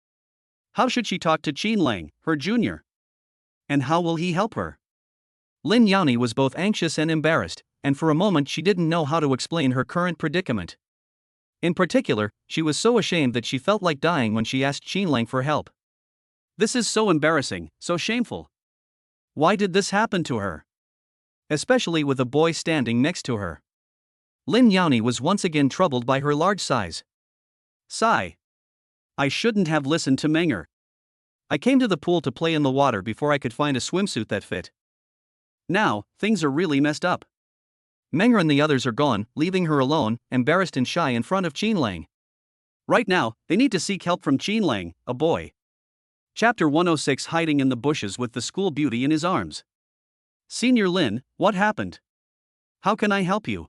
How should she talk to Qin Lang, her junior? And how will he help her? Lin Yaoni was both anxious and embarrassed, and for a moment she didn't know how to explain her current predicament. In particular, she was so ashamed that she felt like dying when she asked Qin Lang for help. This is so embarrassing, so shameful. Why did this happen to her? Especially with a boy standing next to her. Lin Yaoni was once again troubled by her large size. Sigh. I shouldn't have listened to Menger. I came to the pool to play in the water before I could find a swimsuit that fit. Now, things are really messed up. Menger and the others are gone, leaving her alone, embarrassed and shy in front of Qin Lang. Right now, they need to seek help from Qin Lang, a boy. Chapter 106, hiding in the bushes with the school beauty in his arms. Senior Lin, what happened? How can I help you?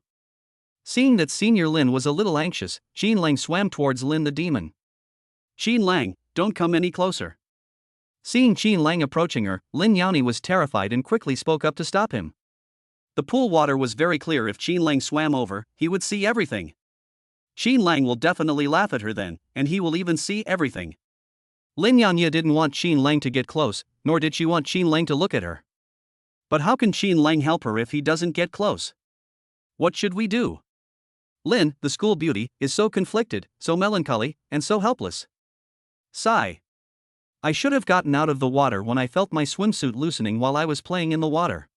Seeing that Senior Lin was a little anxious, Qin Lang swam towards Lin the demon. Qin Lang, don't come any closer. Seeing Qin Lang approaching her, Lin Yaoni was terrified and quickly spoke up to stop him. The pool water was very clear. If Qin Lang swam over, he would see everything. Qin Lang will definitely laugh at her then, and he will even see everything. Lin Yaoni didn't want Qin Lang to get close, nor did she want Qin Lang to look at her. But how can Qin Lang help her if he doesn't get close? What should we do? Lin, the school beauty, is so conflicted, so melancholy, and so helpless. Sigh. I should have gotten out of the water when I felt my swimsuit loosening while I was playing in the water.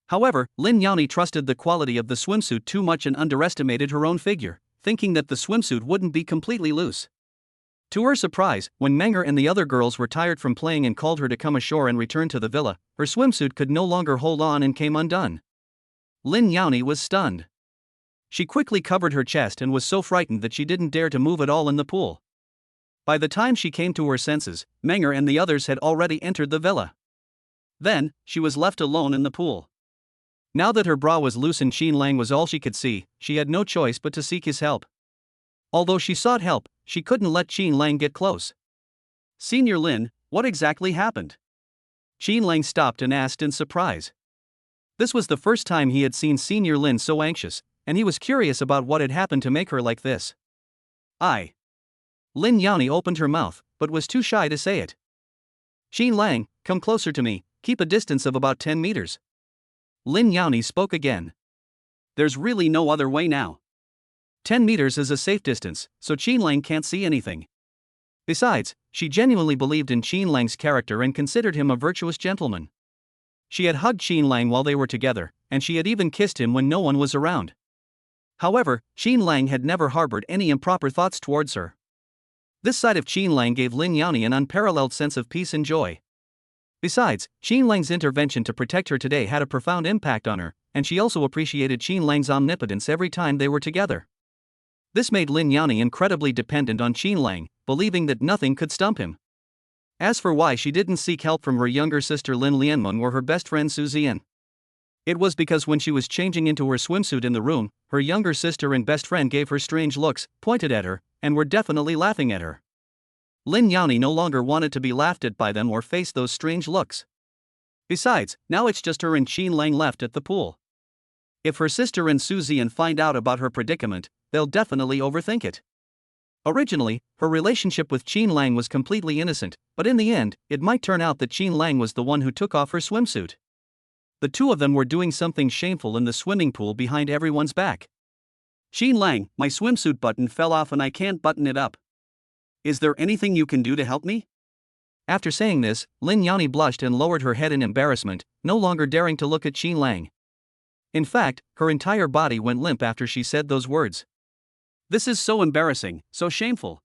However, Lin Yaoni trusted the quality of the swimsuit too much and underestimated her own figure, thinking that the swimsuit wouldn't be completely loose. To her surprise, when Menger and the other girls were tired from playing and called her to come ashore and return to the villa, her swimsuit could no longer hold on and came undone. Lin Yaoni was stunned. She quickly covered her chest and was so frightened that she didn't dare to move at all in the pool. By the time she came to her senses, Menger and the others had already entered the villa. Then, she was left alone in the pool. Now that her bra was loose and Qin Lang was all she could see, she had no choice but to seek his help. Although she sought help, she couldn't let Qin Lang get close. Senior Lin, what exactly happened? Qin Lang stopped and asked in surprise. This was the first time he had seen Senior Lin so anxious, and he was curious about what had happened to make her like this. Lin Yaoni opened her mouth, but was too shy to say it. Qin Lang, come closer to me, keep a distance of about 10 meters. Lin Yaoni spoke again. There's really no other way now. 10 meters is a safe distance, so Qin Lang can't see anything. Besides, she genuinely believed in Qin Lang's character and considered him a virtuous gentleman. She had hugged Qin Lang while they were together, and she had even kissed him when no one was around. However, Qin Lang had never harbored any improper thoughts towards her. This side of Qin Lang gave Lin Yaoni an unparalleled sense of peace and joy. Besides, Qin Lang's intervention to protect her today had a profound impact on her, and she also appreciated Qin Lang's omnipotence every time they were together. This made Lin Yaoni incredibly dependent on Qin Lang, believing that nothing could stump him. As for why she didn't seek help from her younger sister Lin Lianmeng or her best friend Su Zian, it was because when she was changing into her swimsuit in the room, her younger sister and best friend gave her strange looks, pointed at her, and were definitely laughing at her. Lin Yaoni no longer wanted to be laughed at by them or face those strange looks. Besides, now it's just her and Qin Lang left at the pool. If her sister and Su Zian find out about her predicament, they'll definitely overthink it. Originally, her relationship with Qin Lang was completely innocent, but in the end, it might turn out that Qin Lang was the one who took off her swimsuit. The two of them were doing something shameful in the swimming pool behind everyone's back. Qin Lang, my swimsuit button fell off and I can't button it up. Is there anything you can do to help me? After saying this, Lin Yaoni blushed and lowered her head in embarrassment, no longer daring to look at Qin Lang. In fact, her entire body went limp after she said those words. This is so embarrassing, so shameful.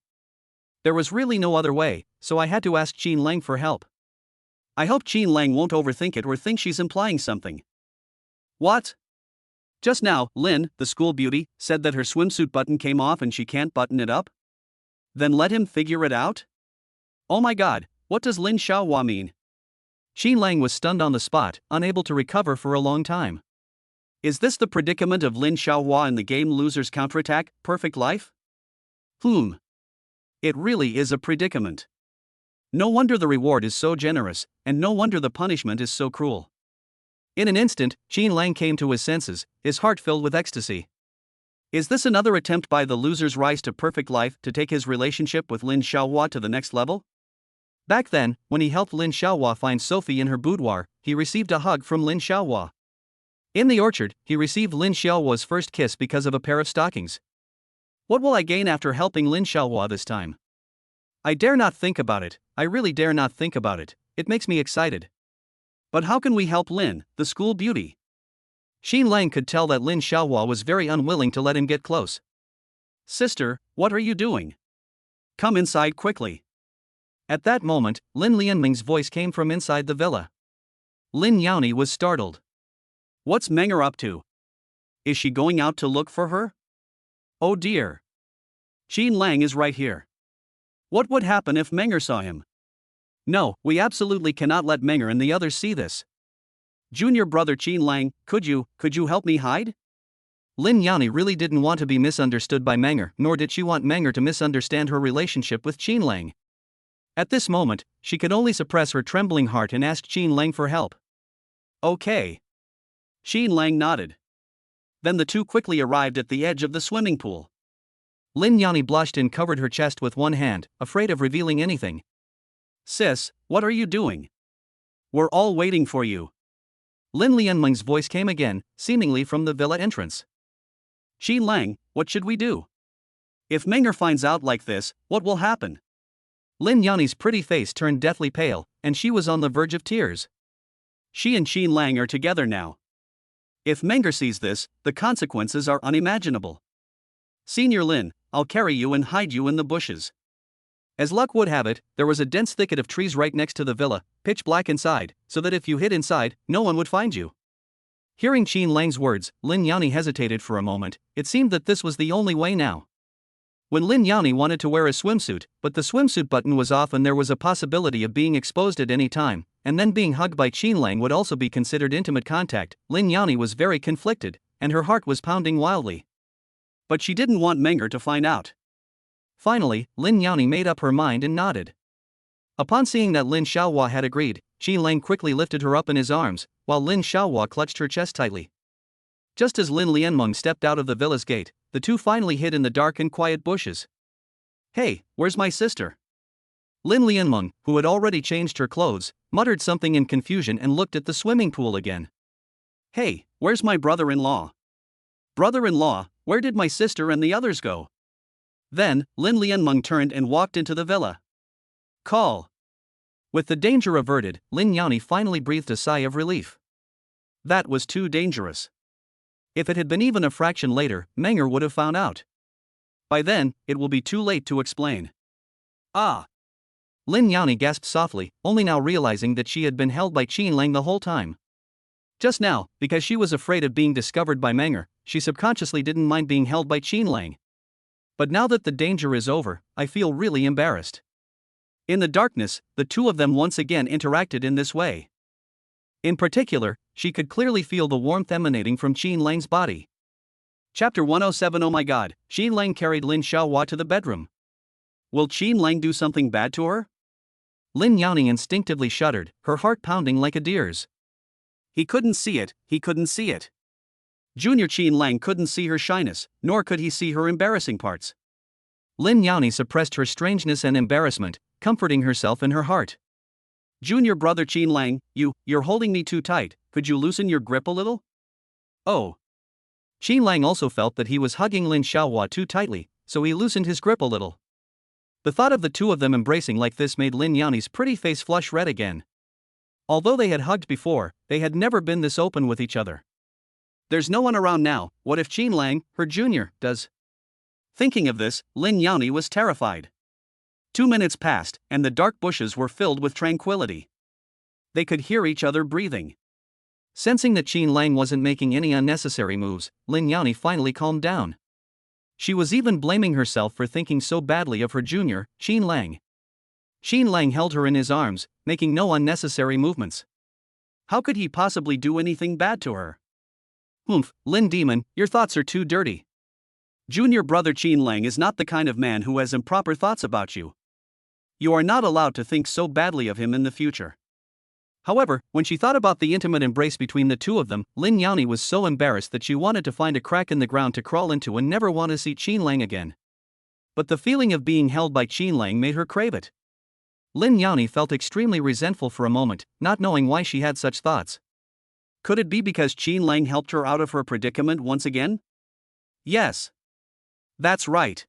There was really no other way, so I had to ask Qin Lang for help. I hope Qin Lang won't overthink it or think she's implying something. What? Just now, Lin, the school beauty, said that her swimsuit button came off and she can't button it up? Then let him figure it out? Oh my god, what does Lin Xiaohua mean? Qin Lang was stunned on the spot, unable to recover for a long time. Is this the predicament of Lin Xiaohua in the game Loser's Counterattack, Perfect Life? It really is a predicament. No wonder the reward is so generous, and no wonder the punishment is so cruel. In an instant, Qin Lang came to his senses, his heart filled with ecstasy. Is this another attempt by the Loser's Rise to Perfect Life to take his relationship with Lin Xiaohua to the next level? Back then, when he helped Lin Xiaohua find Sophie in her boudoir, he received a hug from Lin Xiaohua. In the orchard, he received Lin Xiaohua's first kiss because of a pair of stockings. What will I gain after helping Lin Xiaohua this time? I dare not think about it, I really dare not think about it, it makes me excited. But how can we help Lin, the school beauty? Xin Lang could tell that Lin Xiaohua was very unwilling to let him get close. Sister, what are you doing? Come inside quickly. At that moment, Lin Lianming's voice came from inside the villa. Lin Yaoni was startled. What's Menger up to? Is she going out to look for her? Oh dear. Xin Lang is right here. What would happen if Menger saw him? No, we absolutely cannot let Menger and the others see this. Junior brother Xin Lang, could you help me hide? Lin Yaoni really didn't want to be misunderstood by Menger, nor did she want Menger to misunderstand her relationship with Xin Lang. At this moment, she could only suppress her trembling heart and ask Xin Lang for help. Okay. Xin Lang nodded. Then the two quickly arrived at the edge of the swimming pool. Lin Yaoni blushed and covered her chest with one hand, afraid of revealing anything. Sis, what are you doing? We're all waiting for you. Lin Lianming's voice came again, seemingly from the villa entrance. Xin Lang, what should we do? If Menger finds out like this, what will happen? Lin Yaoni's pretty face turned deathly pale, and she was on the verge of tears. She and Xin Lang are together now. If Menger sees this, the consequences are unimaginable. Senior Lin, I'll carry you and hide you in the bushes. As luck would have it, there was a dense thicket of trees right next to the villa, pitch black inside, so that if you hid inside, no one would find you. Hearing Xin Lang's words, Lin Yaoni hesitated for a moment. It seemed that this was the only way now. When Lin Yaoni wanted to wear a swimsuit, but the swimsuit button was off and there was a possibility of being exposed at any time, and then being hugged by Xin Lang would also be considered intimate contact, Lin Yaoni was very conflicted, and her heart was pounding wildly. But she didn't want Menger to find out. Finally, Lin Yaoni made up her mind and nodded. Upon seeing that Lin Xiaohua had agreed, Xin Lang quickly lifted her up in his arms, while Lin Xiaohua clutched her chest tightly. Just as Lin Lianmeng stepped out of the villa's gate, the two finally hid in the dark and quiet bushes. Hey, where's my sister? Lin Lianmeng, who had already changed her clothes, muttered something in confusion and looked at the swimming pool again. Hey, where's my brother-in-law? Brother-in-law, where did my sister and the others go? Then, Lin Lianmeng turned and walked into the villa. Call. With the danger averted, Lin Yaoni finally breathed a sigh of relief. That was too dangerous. If it had been even a fraction later, Menger would have found out. By then, it will be too late to explain. Ah! Lin Yaoni gasped softly, only now realizing that she had been held by Xin Lang the whole time. Just now, because she was afraid of being discovered by Menger, she subconsciously didn't mind being held by Xin Lang. But now that the danger is over, I feel really embarrassed. In the darkness, the two of them once again interacted in this way. In particular, she could clearly feel the warmth emanating from Xin Lang's body. Chapter 107. Oh my god, Xin Lang carried Lin Xiaohua to the bedroom. Will Xin Lang do something bad to her? Lin Yaoni instinctively shuddered, her heart pounding like a deer's. He couldn't see it. Junior Xin Lang couldn't see her shyness, nor could he see her embarrassing parts. Lin Yaoni suppressed her strangeness and embarrassment, comforting herself in her heart. Junior brother Xin Lang, you're holding me too tight, could you loosen your grip a little? Oh. Xin Lang also felt that he was hugging Lin Xiaohua too tightly, so he loosened his grip a little. The thought of the two of them embracing like this made Lin Yaoni's pretty face flush red again. Although they had hugged before, they had never been this open with each other. There's no one around now, what if Xin Lang, her junior, does? Thinking of this, Lin Yaoni was terrified. 2 minutes passed, and the dark bushes were filled with tranquility. They could hear each other breathing. Sensing that Xin Lang wasn't making any unnecessary moves, Lin Yaoni finally calmed down. She was even blaming herself for thinking so badly of her junior, Xin Lang. Xin Lang held her in his arms, making no unnecessary movements. How could he possibly do anything bad to her? Humph, Lin Demon, your thoughts are too dirty. Junior brother Xin Lang is not the kind of man who has improper thoughts about you. You are not allowed to think so badly of him in the future. However, when she thought about the intimate embrace between the two of them, Lin Yaoni was so embarrassed that she wanted to find a crack in the ground to crawl into and never want to see Xin Lang again. But the feeling of being held by Xin Lang made her crave it. Lin Yaoni felt extremely resentful for a moment, not knowing why she had such thoughts. Could it be because Xin Lang helped her out of her predicament once again? Yes. That's right.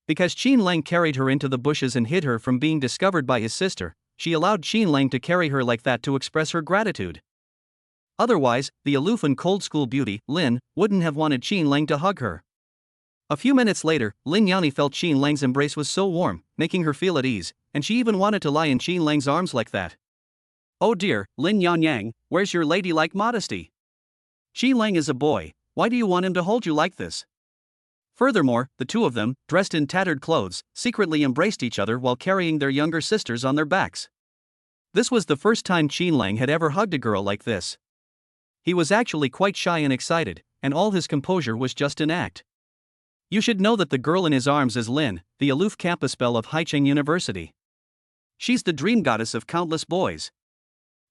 Because Xin Lang carried her into the bushes and hid her from being discovered by his sister, she allowed Xin Lang to carry her like that to express her gratitude. Otherwise, the aloof and cold school beauty, Lin, wouldn't have wanted Qin Lang to hug her. A few minutes later, Lin Yaoni felt Qin Lang's embrace was so warm, making her feel at ease, and she even wanted to lie in Qin Lang's arms like that. Oh dear, Lin Yangyang, where's your ladylike modesty? Qin Lang is a boy, why do you want him to hold you like this? Furthermore, the two of them, dressed in tattered clothes, secretly embraced each other while carrying their younger sisters on their backs. This was the first time Qin Lang had ever hugged a girl like this. He was actually quite shy and excited, and all his composure was just an act. You should know that the girl in his arms is Lin, the aloof campus belle of Haicheng University. She's the dream goddess of countless boys.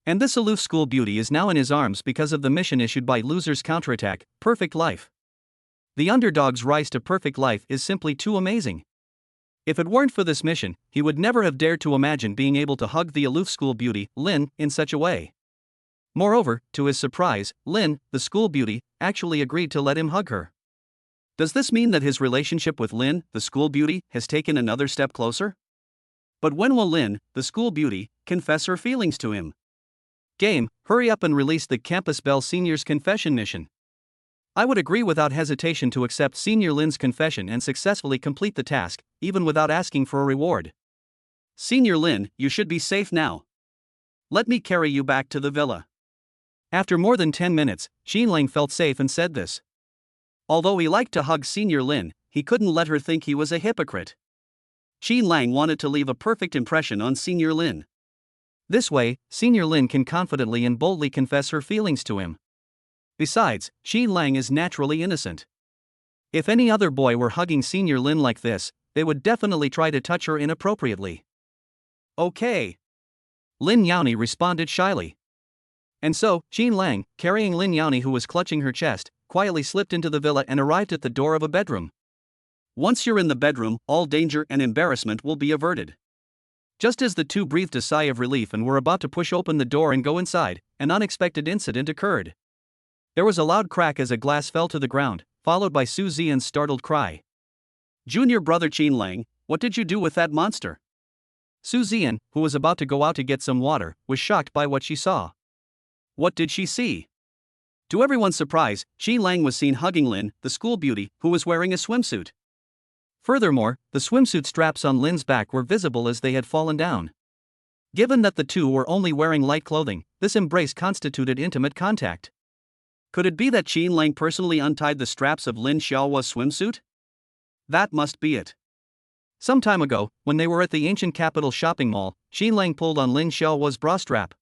And this aloof school beauty is now in his arms because of the mission issued by Loser's Counterattack, Perfect Life. The underdog's rise to perfect life is simply too amazing. If it weren't for this mission, he would never have dared to imagine being able to hug the aloof school beauty, Lin, in such a way. Moreover, to his surprise, Lin, the school beauty, actually agreed to let him hug her. Does this mean that his relationship with Lin, the school beauty, has taken another step closer? But when will Lin, the school beauty, confess her feelings to him? Game, hurry up and release the Campus Belle Senior's confession mission. I would agree without hesitation to accept Senior Lin's confession and successfully complete the task, even without asking for a reward. Senior Lin, you should be safe now. Let me carry you back to the villa. After more than 10 minutes, Qin Lang felt safe and said this. Although he liked to hug Senior Lin, he couldn't let her think he was a hypocrite. Qin Lang wanted to leave a perfect impression on Senior Lin. This way, Senior Lin can confidently and boldly confess her feelings to him. Besides, Qin Lang is naturally innocent. If any other boy were hugging Senior Lin like this, they would definitely try to touch her inappropriately. Okay. Lin Yaoni responded shyly. And so, Qin Lang, carrying Lin Yaoni who was clutching her chest, quietly slipped into the villa and arrived at the door of a bedroom. Once you're in the bedroom, all danger and embarrassment will be averted. Just as the two breathed a sigh of relief and were about to push open the door and go inside, an unexpected incident occurred. There was a loud crack as a glass fell to the ground, followed by Su Zian's startled cry. Junior brother Qin Lang, what did you do with that monster? Su Zian, who was about to go out to get some water, was shocked by what she saw. What did she see? To everyone's surprise, Qin Lang was seen hugging Lin, the school beauty, who was wearing a swimsuit. Furthermore, the swimsuit straps on Lin's back were visible as they had fallen down. Given that the two were only wearing light clothing, this embrace constituted intimate contact. Could it be that Qin Lang personally untied the straps of Lin Xiaohua's swimsuit? That must be it. Some time ago, when they were at the ancient capital shopping mall, Qin Lang pulled on Lin Xiaohua's bra strap.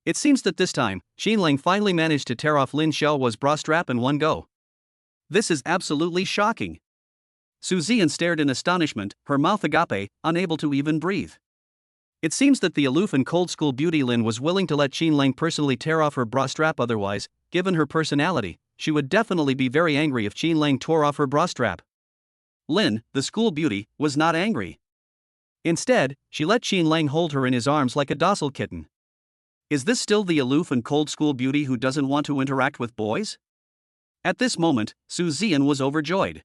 It seems that this time, Qin Lang finally managed to tear off Lin Xiaohua's bra strap in one go. This is absolutely shocking. Su Zian stared in astonishment, her mouth agape, unable to even breathe. It seems that the aloof and cold school beauty Lin was willing to let Qin Lang personally tear off her bra strap. Otherwise, given her personality, she would definitely be very angry if Qin Lang tore off her bra strap. Lin, the school beauty, was not angry. Instead, she let Qin Lang hold her in his arms like a docile kitten. Is this still the aloof and cold school beauty who doesn't want to interact with boys? At this moment, Su Zian was overjoyed.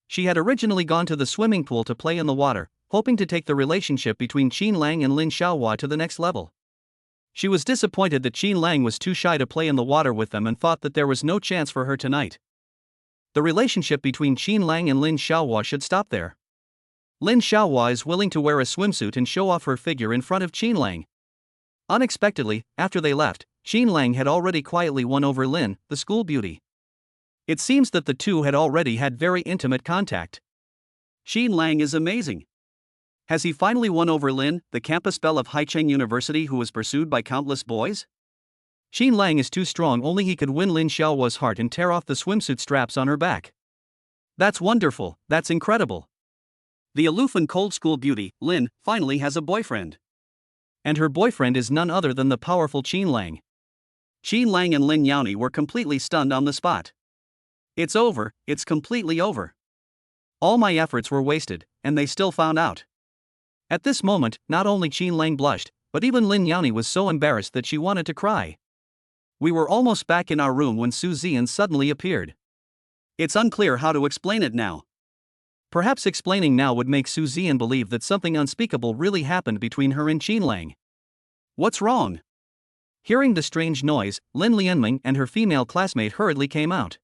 She had originally gone to the swimming pool to play in the water, hoping to take the relationship between Qin Lang and Lin Xiaohua to the next level. She was disappointed that Qin Lang was too shy to play in the water with them and thought that there was no chance for her tonight. The relationship between Qin Lang and Lin Xiaohua should stop there. Lin Xiaohua is willing to wear a swimsuit and show off her figure in front of Qin Lang. Unexpectedly, after they left, Qin Lang had already quietly won over Lin, the school beauty. It seems that the two had already had very intimate contact. Qin Lang is amazing. Has he finally won over Lin, the campus belle of Haicheng University who was pursued by countless boys? Qin Lang is too strong, only he could win Lin Xiaohua's heart and tear off the swimsuit straps on her back. That's wonderful, that's incredible. The aloof and cold school beauty, Lin, finally has a boyfriend. And her boyfriend is none other than the powerful Qin Lang. Qin Lang and Lin Yaoni were completely stunned on the spot. It's over, it's completely over. All my efforts were wasted, and they still found out. At this moment, not only Qin Lang blushed, but even Lin Yaoni was so embarrassed that she wanted to cry. We were almost back in our room when Su Zian suddenly appeared. It's unclear how to explain it now. Perhaps explaining now would make Su Zian believe that something unspeakable really happened between her and Qin Lang. What's wrong? Hearing the strange noise, Lin Lianming and her female classmate hurriedly came out.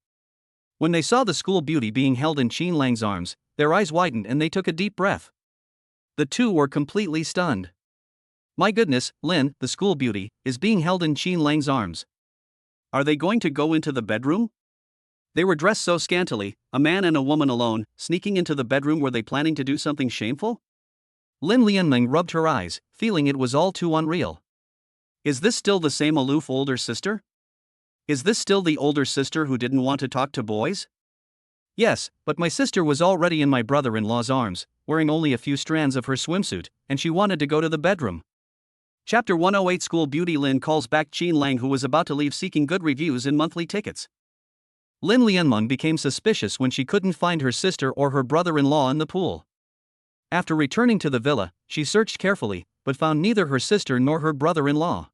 When they saw the school beauty being held in Qin Lang's arms, their eyes widened and they took a deep breath. The two were completely stunned. My goodness, Lin, the school beauty, is being held in Qin Lang's arms. Are they going to go into the bedroom? They were dressed so scantily, a man and a woman alone, sneaking into the bedroom. Were they planning to do something shameful? Lin Lianming rubbed her eyes, feeling it was all too unreal. Is this still the same aloof older sister? Is this still the older sister who didn't want to talk to boys? Yes, but my sister was already in my brother-in-law's arms, wearing only a few strands of her swimsuit, and she wanted to go to the bedroom. Chapter 108 School Beauty. Lin calls back Qin Lang, who was about to leave seeking good reviews and monthly tickets. Lin Lianmeng became suspicious when she couldn't find her sister or her brother-in-law in the pool. After returning to the villa, she searched carefully, but found neither her sister nor her brother-in-law.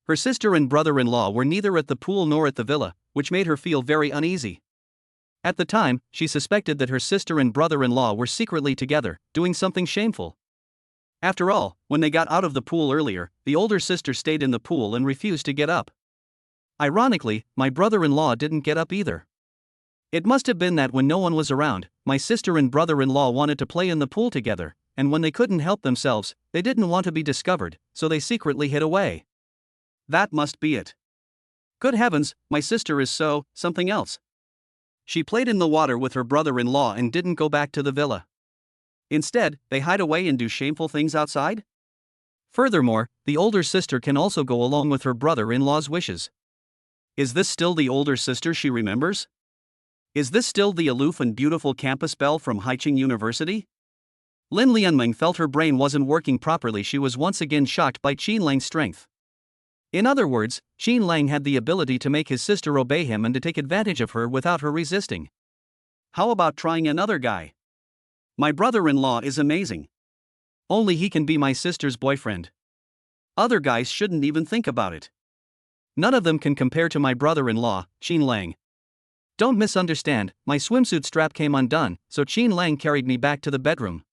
Her sister and brother-in-law were neither at the pool nor at the villa, which made her feel very uneasy. At the time, she suspected that her sister and brother-in-law were secretly together, doing something shameful. After all, when they got out of the pool earlier, the older sister stayed in the pool and refused to get up. Ironically, my brother-in-law didn't get up either. It must have been that when no one was around, my sister and brother-in-law wanted to play in the pool together, and when they couldn't help themselves, they didn't want to be discovered, so they secretly hid away. That must be it. Good heavens, my sister is something else. She played in the water with her brother-in-law and didn't go back to the villa. Instead, they hide away and do shameful things outside? Furthermore, the older sister can also go along with her brother-in-law's wishes. Is this still the older sister she remembers? Is this still the aloof and beautiful campus belle from Haicheng University? Lin Lianmeng felt her brain wasn't working properly. She was once again shocked by Qin Lang's strength. In other words, Qin Lang had the ability to make his sister obey him and to take advantage of her without her resisting. How about trying another guy? My brother-in-law is amazing. Only he can be my sister's boyfriend. Other guys shouldn't even think about it. None of them can compare to my brother-in-law, Qin Lang. Don't misunderstand, my swimsuit strap came undone, so Qin Lang carried me back to the bedroom.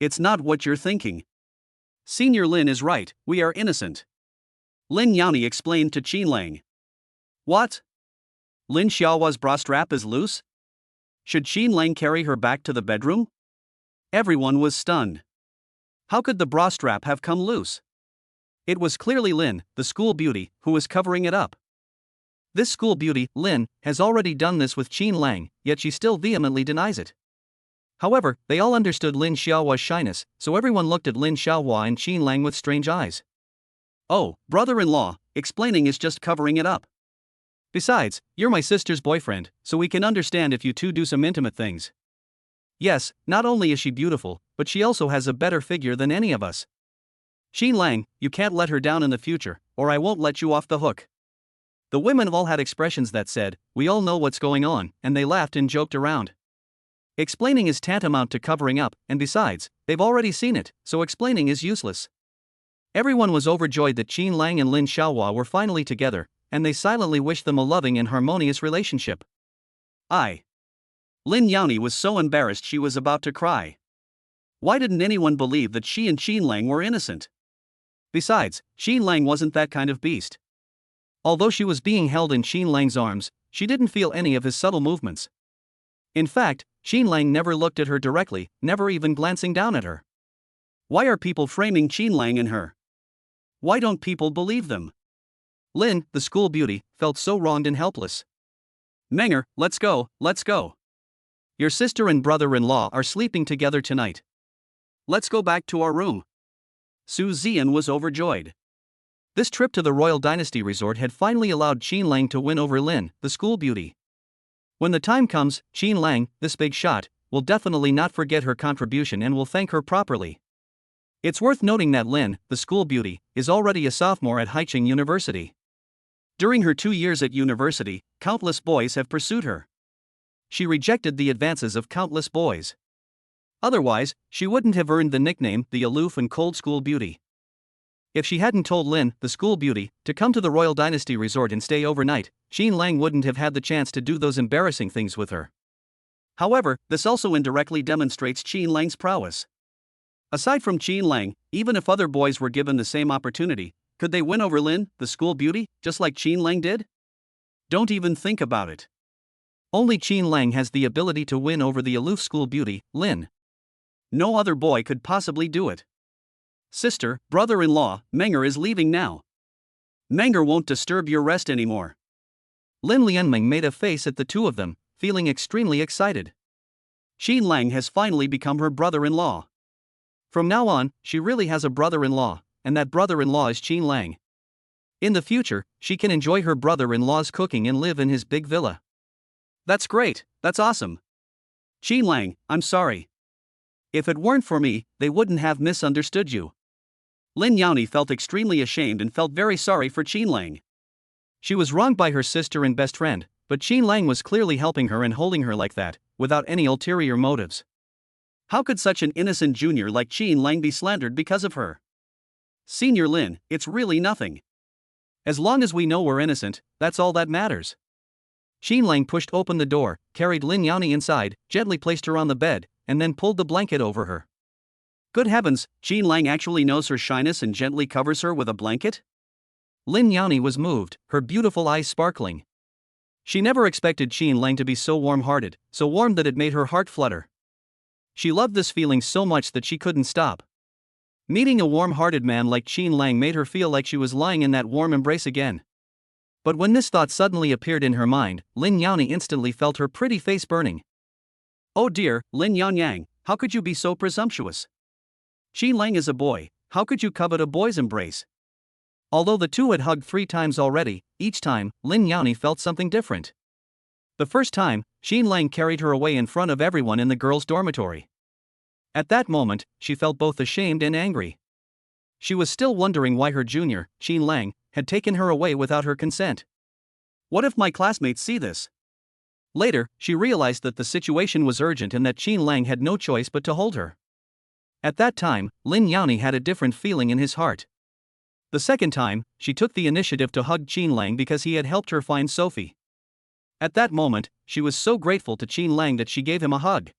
It's not what you're thinking. Senior Lin is right, we are innocent. Lin Yaoni explained to Qin Lang. What? Lin Xiaohua's bra strap is loose? Should Qin Lang carry her back to the bedroom? Everyone was stunned. How could the bra strap have come loose? It was clearly Lin, the school beauty, who was covering it up. This school beauty, Lin, has already done this with Qin Lang, yet she still vehemently denies it. However, they all understood Lin Xiaohua's shyness, so everyone looked at Lin Xiaohua and Qin Lang with strange eyes. Oh, brother-in-law, explaining is just covering it up. Besides, you're my sister's boyfriend, so we can understand if you two do some intimate things. Yes, not only is she beautiful, but she also has a better figure than any of us. Qin Lang, you can't let her down in the future, or I won't let you off the hook. The women all had expressions that said, we all know what's going on, and they laughed and joked around. Explaining is tantamount to covering up, and besides, they've already seen it, so explaining is useless. Everyone was overjoyed that Qin Lang and Lin Xiaohua were finally together, and they silently wished them a loving and harmonious relationship. Lin Yaoni was so embarrassed she was about to cry. Why didn't anyone believe that she and Qin Lang were innocent? Besides, Qin Lang wasn't that kind of beast. Although she was being held in Qin Lang's arms, she didn't feel any of his subtle movements. In fact, Qin Lang never looked at her directly, never even glancing down at her. Why are people framing Qin Lang and her? Why don't people believe them? Lin, the school beauty, felt so wronged and helpless. Menger, let's go. Your sister and brother-in-law are sleeping together tonight. Let's go back to our room. Su Zian was overjoyed. This trip to the Royal Dynasty Resort had finally allowed Qin Lang to win over Lin, the school beauty. When the time comes, Qin Lang, this big shot, will definitely not forget her contribution and will thank her properly. It's worth noting that Lin, the school beauty, is already a sophomore at Haicheng University. During her 2 years at university, countless boys have pursued her. She rejected the advances of countless boys. Otherwise, she wouldn't have earned the nickname the aloof and cold school beauty. If she hadn't told Lin, the school beauty, to come to the Royal Dynasty Resort and stay overnight, Qin Lang wouldn't have had the chance to do those embarrassing things with her. However, this also indirectly demonstrates Qin Lang's prowess. Aside from Qin Lang, even if other boys were given the same opportunity, Could they win over Lin, the school beauty, just like Qin Lang did? Don't even think about it. Only Qin Lang has the ability to win over the aloof school beauty, Lin. No other boy could possibly do it. Sister, brother-in-law, Menger is leaving now. Menger won't disturb your rest anymore. Lin Lianming made a face at the two of them, feeling extremely excited. Qin Lang has finally become her brother-in-law. From now on, she really has a brother-in-law, and that brother-in-law is Qin Lang. In the future, she can enjoy her brother-in-law's cooking and live in his big villa. That's great, that's awesome. Qin Lang, I'm sorry. If it weren't for me, they wouldn't have misunderstood you. Lin Yaoni felt extremely ashamed and felt very sorry for Qin Lang. She was wronged by her sister and best friend, but Qin Lang was clearly helping her and holding her like that, without any ulterior motives. How could such an innocent junior like Qin Lang be slandered because of her? Senior Lin, it's really nothing. As long as we know we're innocent, that's all that matters. Qin Lang pushed open the door, carried Lin Yaoni inside, gently placed her on the bed, and then pulled the blanket over her. Good heavens, Qin Lang actually knows her shyness and gently covers her with a blanket? Lin Yaoni was moved, her beautiful eyes sparkling. She never expected Qin Lang to be so warm-hearted, so warm that it made her heart flutter. She loved this feeling so much that she couldn't stop. Meeting a warm-hearted man like Qin Lang made her feel like she was lying in that warm embrace again. But when this thought suddenly appeared in her mind, Lin Yaoni instantly felt her pretty face burning. Oh dear, Lin Yangyang, how could you be so presumptuous? Qin Lang is a boy, how could you covet a boy's embrace? Although the two had hugged 3 times already, each time, Lin Yaoni felt something different. The first time, Qin Lang carried her away in front of everyone in the girls' dormitory. At that moment, she felt both ashamed and angry. She was still wondering why her junior, Qin Lang, had taken her away without her consent. What if my classmates see this? Later, she realized that the situation was urgent and that Qin Lang had no choice but to hold her. At that time, Lin Yaoni had a different feeling in his heart. The second time, she took the initiative to hug Qin Lang because he had helped her find Sophie. At that moment, she was so grateful to Qin Lang that she gave him a hug.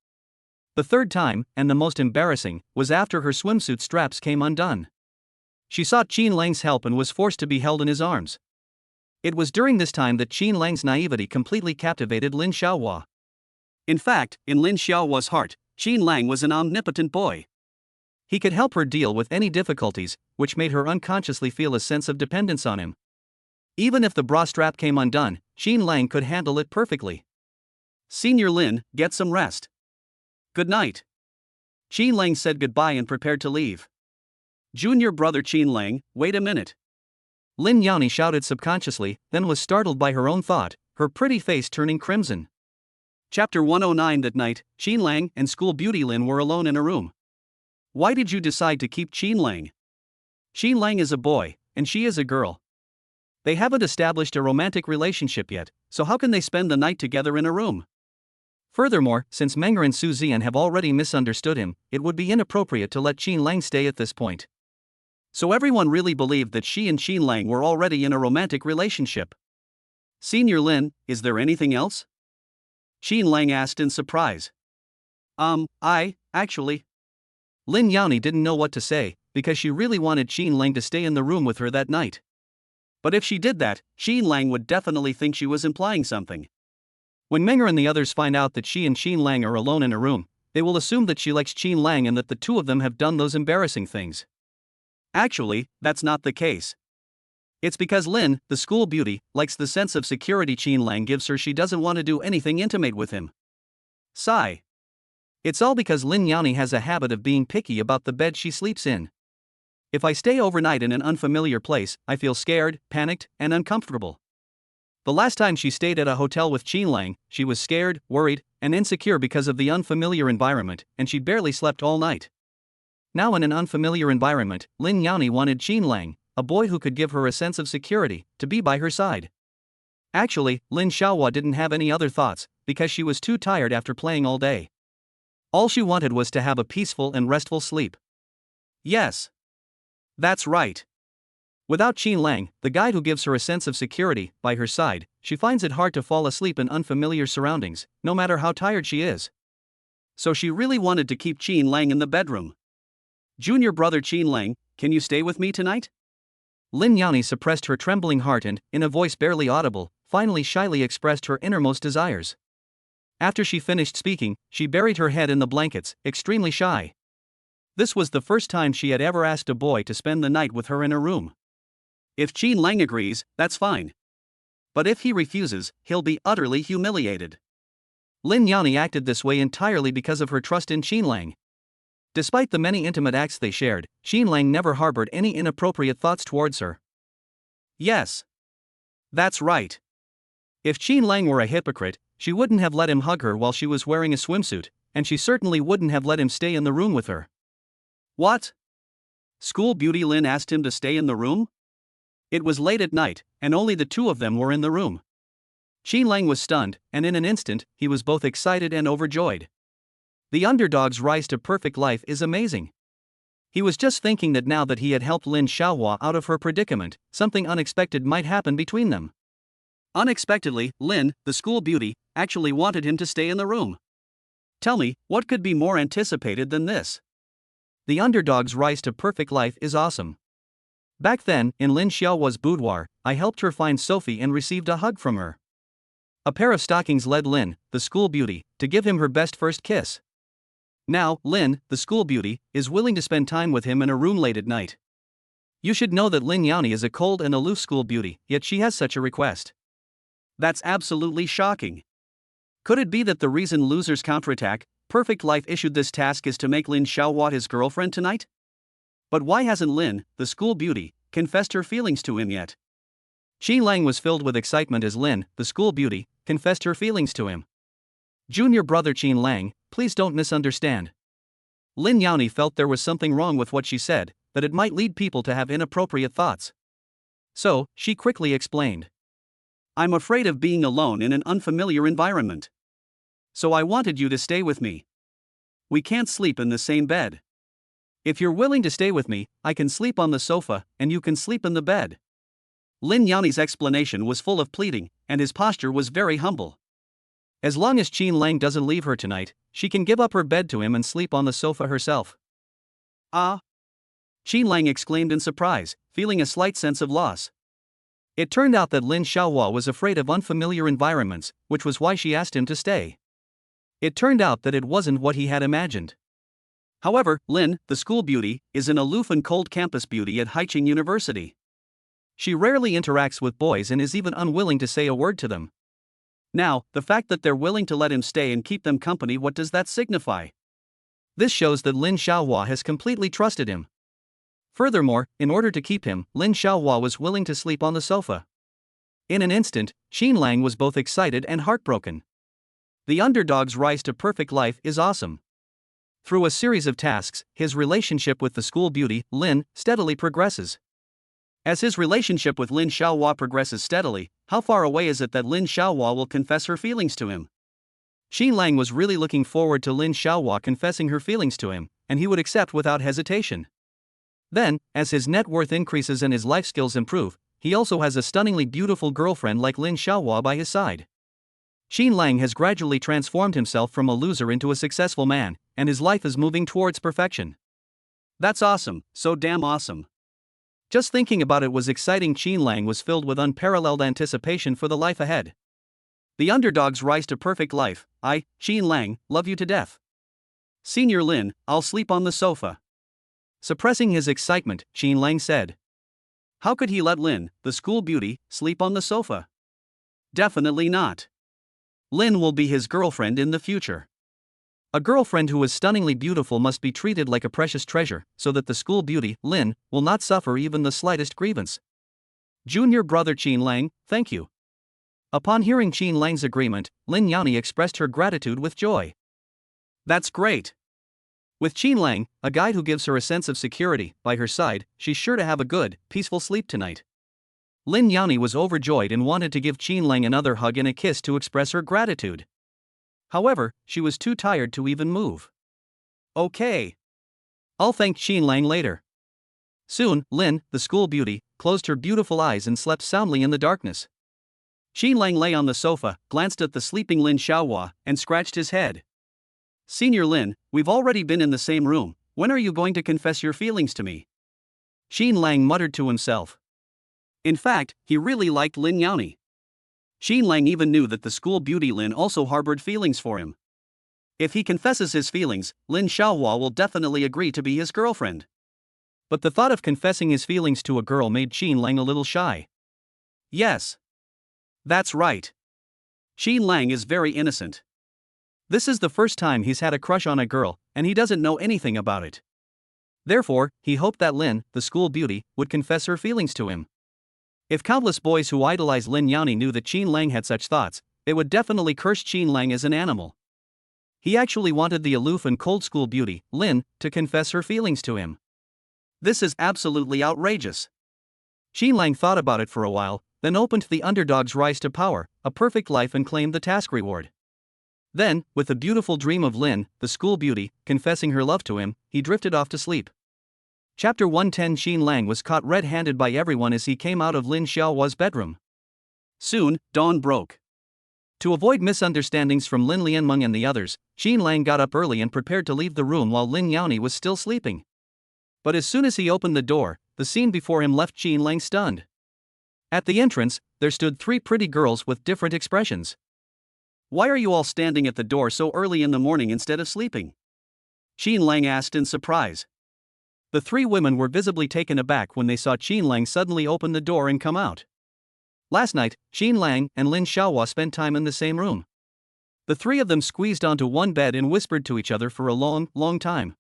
The third time, and the most embarrassing, was after her swimsuit straps came undone. She sought Qin Lang's help and was forced to be held in his arms. It was during this time that Qin Lang's naivety completely captivated Lin Xiaohua. In fact, in Lin Xiaohua's heart, Qin Lang was an omnipotent boy. He could help her deal with any difficulties, which made her unconsciously feel a sense of dependence on him. Even if the bra strap came undone, Qin Lang could handle it perfectly. Senior Lin, get some rest. Good night. Qin Lang said goodbye and prepared to leave. Junior brother Qin Lang, wait a minute. Lin Yaoni shouted subconsciously, then was startled by her own thought, her pretty face turning crimson. Chapter 109. That night, Qin Lang and school beauty Lin were alone in a room. Why did you decide to keep Qin Lang? Qin Lang is a boy, and she is a girl. They haven't established a romantic relationship yet, so how can they spend the night together in a room? Furthermore, since Menger and Su Zian have already misunderstood him, it would be inappropriate to let Qin Lang stay at this point. So everyone really believed that she and Qin Lang were already in a romantic relationship. Senior Lin, is there anything else? Qin Lang asked in surprise. Actually. Lin Yaoni didn't know what to say, because she really wanted Qin Lang to stay in the room with her that night. But if she did that, Qin Lang would definitely think she was implying something. When Menger and the others find out that she and Qin Lang are alone in a room, they will assume that she likes Qin Lang and that the two of them have done those embarrassing things. Actually, that's not the case. It's because Lin, the school beauty, likes the sense of security Qin Lang gives her. She doesn't want to do anything intimate with him. Sigh. It's all because Lin Yaoni has a habit of being picky about the bed she sleeps in. If I stay overnight in an unfamiliar place, I feel scared, panicked, and uncomfortable. The last time she stayed at a hotel with Qin Lang, she was scared, worried, and insecure because of the unfamiliar environment, and she barely slept all night. Now in an unfamiliar environment, Lin Yaoni wanted Qin Lang, a boy who could give her a sense of security, to be by her side. Actually, Lin Xiaohua didn't have any other thoughts, because she was too tired after playing all day. All she wanted was to have a peaceful and restful sleep. Yes. That's right. Without Qin Lang, the guy who gives her a sense of security, by her side, she finds it hard to fall asleep in unfamiliar surroundings, no matter how tired she is. So she really wanted to keep Qin Lang in the bedroom. Junior brother Qin Lang, can you stay with me tonight? Lin Yani suppressed her trembling heart and, in a voice barely audible, finally shyly expressed her innermost desires. After she finished speaking, she buried her head in the blankets, extremely shy. This was the first time she had ever asked a boy to spend the night with her in her room. If Qin Lang agrees, that's fine. But if he refuses, he'll be utterly humiliated. Lin Yani acted this way entirely because of her trust in Qin Lang. Despite the many intimate acts they shared, Qin Lang never harbored any inappropriate thoughts towards her. Yes. That's right. If Qin Lang were a hypocrite, she wouldn't have let him hug her while she was wearing a swimsuit, and she certainly wouldn't have let him stay in the room with her. What? School beauty Lin asked him to stay in the room? It was late at night, and only the two of them were in the room. Qin Lang was stunned, and in an instant, he was both excited and overjoyed. The underdog's rise to perfect life is amazing. He was just thinking that now that he had helped Lin Xiaohua out of her predicament, something unexpected might happen between them. Unexpectedly, Lin, the school beauty, actually wanted him to stay in the room. Tell me, what could be more anticipated than this? The underdog's rise to perfect life is awesome. Back then, in Lin Xiaohua's boudoir, I helped her find Sophie and received a hug from her. A pair of stockings led Lin, the school beauty, to give him her best first kiss. Now, Lin, the school beauty, is willing to spend time with him in a room late at night. You should know that Lin Yani is a cold and aloof school beauty, yet she has such a request. That's absolutely shocking. Could it be that the reason losers counterattack, Perfect Life issued this task is to make Lin Xiaohua his girlfriend tonight? But why hasn't Lin, the school beauty, confessed her feelings to him yet? Qin Lang was filled with excitement as Lin, the school beauty, confessed her feelings to him. Junior brother Qin Lang, please don't misunderstand. Lin Yani felt there was something wrong with what she said, that it might lead people to have inappropriate thoughts. So, she quickly explained. I'm afraid of being alone in an unfamiliar environment. So I wanted you to stay with me. We can't sleep in the same bed. If you're willing to stay with me, I can sleep on the sofa, and you can sleep in the bed. Lin Yani's explanation was full of pleading, and his posture was very humble. As long as Qin Lang doesn't leave her tonight, she can give up her bed to him and sleep on the sofa herself. Ah! Qin Lang exclaimed in surprise, feeling a slight sense of loss. It turned out that Lin Xiaohua was afraid of unfamiliar environments, which was why she asked him to stay. It turned out that it wasn't what he had imagined. However, Lin, the school beauty, is an aloof and cold campus beauty at Haiqing University. She rarely interacts with boys and is even unwilling to say a word to them. Now, the fact that they're willing to let him stay and keep them company, what does that signify? This shows that Lin Xiaohua has completely trusted him. Furthermore, in order to keep him, Lin Xiaohua was willing to sleep on the sofa. In an instant, Qin Lang was both excited and heartbroken. The underdog's rise to perfect life is awesome. Through a series of tasks, his relationship with the school beauty, Lin, steadily progresses. As his relationship with Lin Xiaohua progresses steadily, how far away is it that Lin Xiaohua will confess her feelings to him? Qin Lang was really looking forward to Lin Xiaohua confessing her feelings to him, and he would accept without hesitation. Then, as his net worth increases and his life skills improve, he also has a stunningly beautiful girlfriend like Lin Xiaohua by his side. Qin Lang has gradually transformed himself from a loser into a successful man, and his life is moving towards perfection. That's awesome, so damn awesome. Just thinking about it was exciting. Qin Lang was filled with unparalleled anticipation for the life ahead. The underdog's rise to perfect life. I, Qin Lang, love you to death. Senior Lin, I'll sleep on the sofa. Suppressing his excitement, Qin Lang said. How could he let Lin, the school beauty, sleep on the sofa? Definitely not. Lin will be his girlfriend in the future. A girlfriend who is stunningly beautiful must be treated like a precious treasure, so that the school beauty, Lin, will not suffer even the slightest grievance. Junior brother Qin Lang, thank you. Upon hearing Qin Lang's agreement, Lin Yani expressed her gratitude with joy. That's great. With Qin Lang, a guide who gives her a sense of security, by her side, she's sure to have a good, peaceful sleep tonight. Lin Yani was overjoyed and wanted to give Qin Lang another hug and a kiss to express her gratitude. However, she was too tired to even move. Okay. I'll thank Qin Lang later. Soon, Lin, the school beauty, closed her beautiful eyes and slept soundly in the darkness. Qin Lang lay on the sofa, glanced at the sleeping Lin Xiaohua, and scratched his head. Senior Lin, we've already been in the same room, when are you going to confess your feelings to me? Qin Lang muttered to himself. In fact, he really liked Lin Yaoni. Xin Lang even knew that the school beauty Lin also harbored feelings for him. If he confesses his feelings, Lin Xiaohua will definitely agree to be his girlfriend. But the thought of confessing his feelings to a girl made Xin Lang a little shy. Yes. That's right. Xin Lang is very innocent. This is the first time he's had a crush on a girl, and he doesn't know anything about it. Therefore, he hoped that Lin, the school beauty, would confess her feelings to him. If countless boys who idolize Lin Yaoni knew that Xin Lang had such thoughts, they would definitely curse Xin Lang as an animal. He actually wanted the aloof and cold school beauty, Lin, to confess her feelings to him. This is absolutely outrageous. Xin Lang thought about it for a while, then opened The Underdog's Rise to Power, A Perfect Life and claimed the task reward. Then, with the beautiful dream of Lin, the school beauty, confessing her love to him, he drifted off to sleep. Chapter 110. Xin Lang was caught red-handed by everyone as he came out of Lin Xiaohua's bedroom. Soon, dawn broke. To avoid misunderstandings from Lin Lianmeng and the others, Xin Lang got up early and prepared to leave the room while Lin Yaoni was still sleeping. But as soon as he opened the door, the scene before him left Xin Lang stunned. At the entrance, there stood three pretty girls with different expressions. Why are you all standing at the door so early in the morning instead of sleeping? Xin Lang asked in surprise. The three women were visibly taken aback when they saw Xin Lang suddenly open the door and come out. Last night, Xin Lang and Lin Xiaohua spent time in the same room. The three of them squeezed onto one bed and whispered to each other for a long time.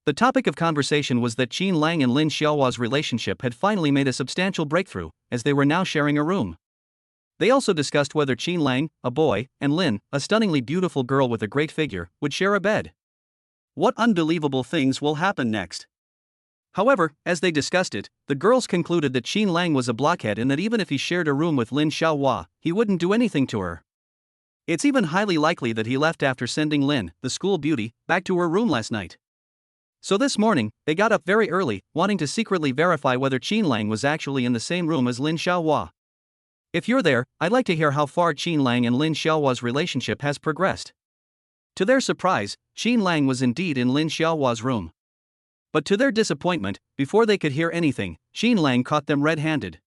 The topic of conversation was that Xin Lang and Lin Xiaohua's relationship had finally made a substantial breakthrough, as they were now sharing a room. They also discussed whether Xin Lang, a boy, and Lin, a stunningly beautiful girl with a great figure, would share a bed. What unbelievable things will happen next? However, as they discussed it, the girls concluded that Xin Lang was a blockhead and that even if he shared a room with Lin Xiaohua, he wouldn't do anything to her. It's even highly likely that he left after sending Lin, the school beauty, back to her room last night. So this morning, they got up very early, wanting to secretly verify whether Xin Lang was actually in the same room as Lin Xiaohua. If you're there, I'd like to hear how far Xin Lang and Lin Xiaohua's relationship has progressed. To their surprise, Xin Lang was indeed in Lin Xiaohua's room. But to their disappointment, before they could hear anything, Xin Lang caught them red-handed.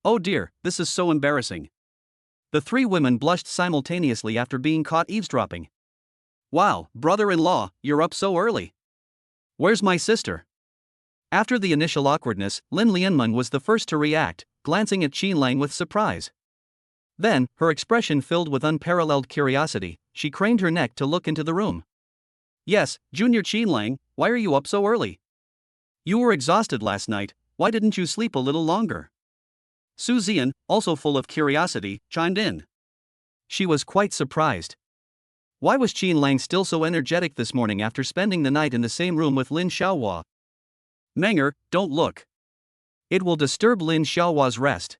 Oh dear, this is so embarrassing. The three women blushed simultaneously after being caught eavesdropping. Wow, brother-in-law, you're up so early. Where's my sister? After the initial awkwardness, Lin Lianmeng was the first to react, glancing at Xin Lang with surprise. Then, her expression filled with unparalleled curiosity, she craned her neck to look into the room. Yes, Junior Xin Lang, why are you up so early? You were exhausted last night, why didn't you sleep a little longer? Su Zian, also full of curiosity, chimed in. She was quite surprised. Why was Xin Lang still so energetic this morning after spending the night in the same room with Lin Xiaohua? Menger, don't look. It will disturb Lin Xiaohua's rest.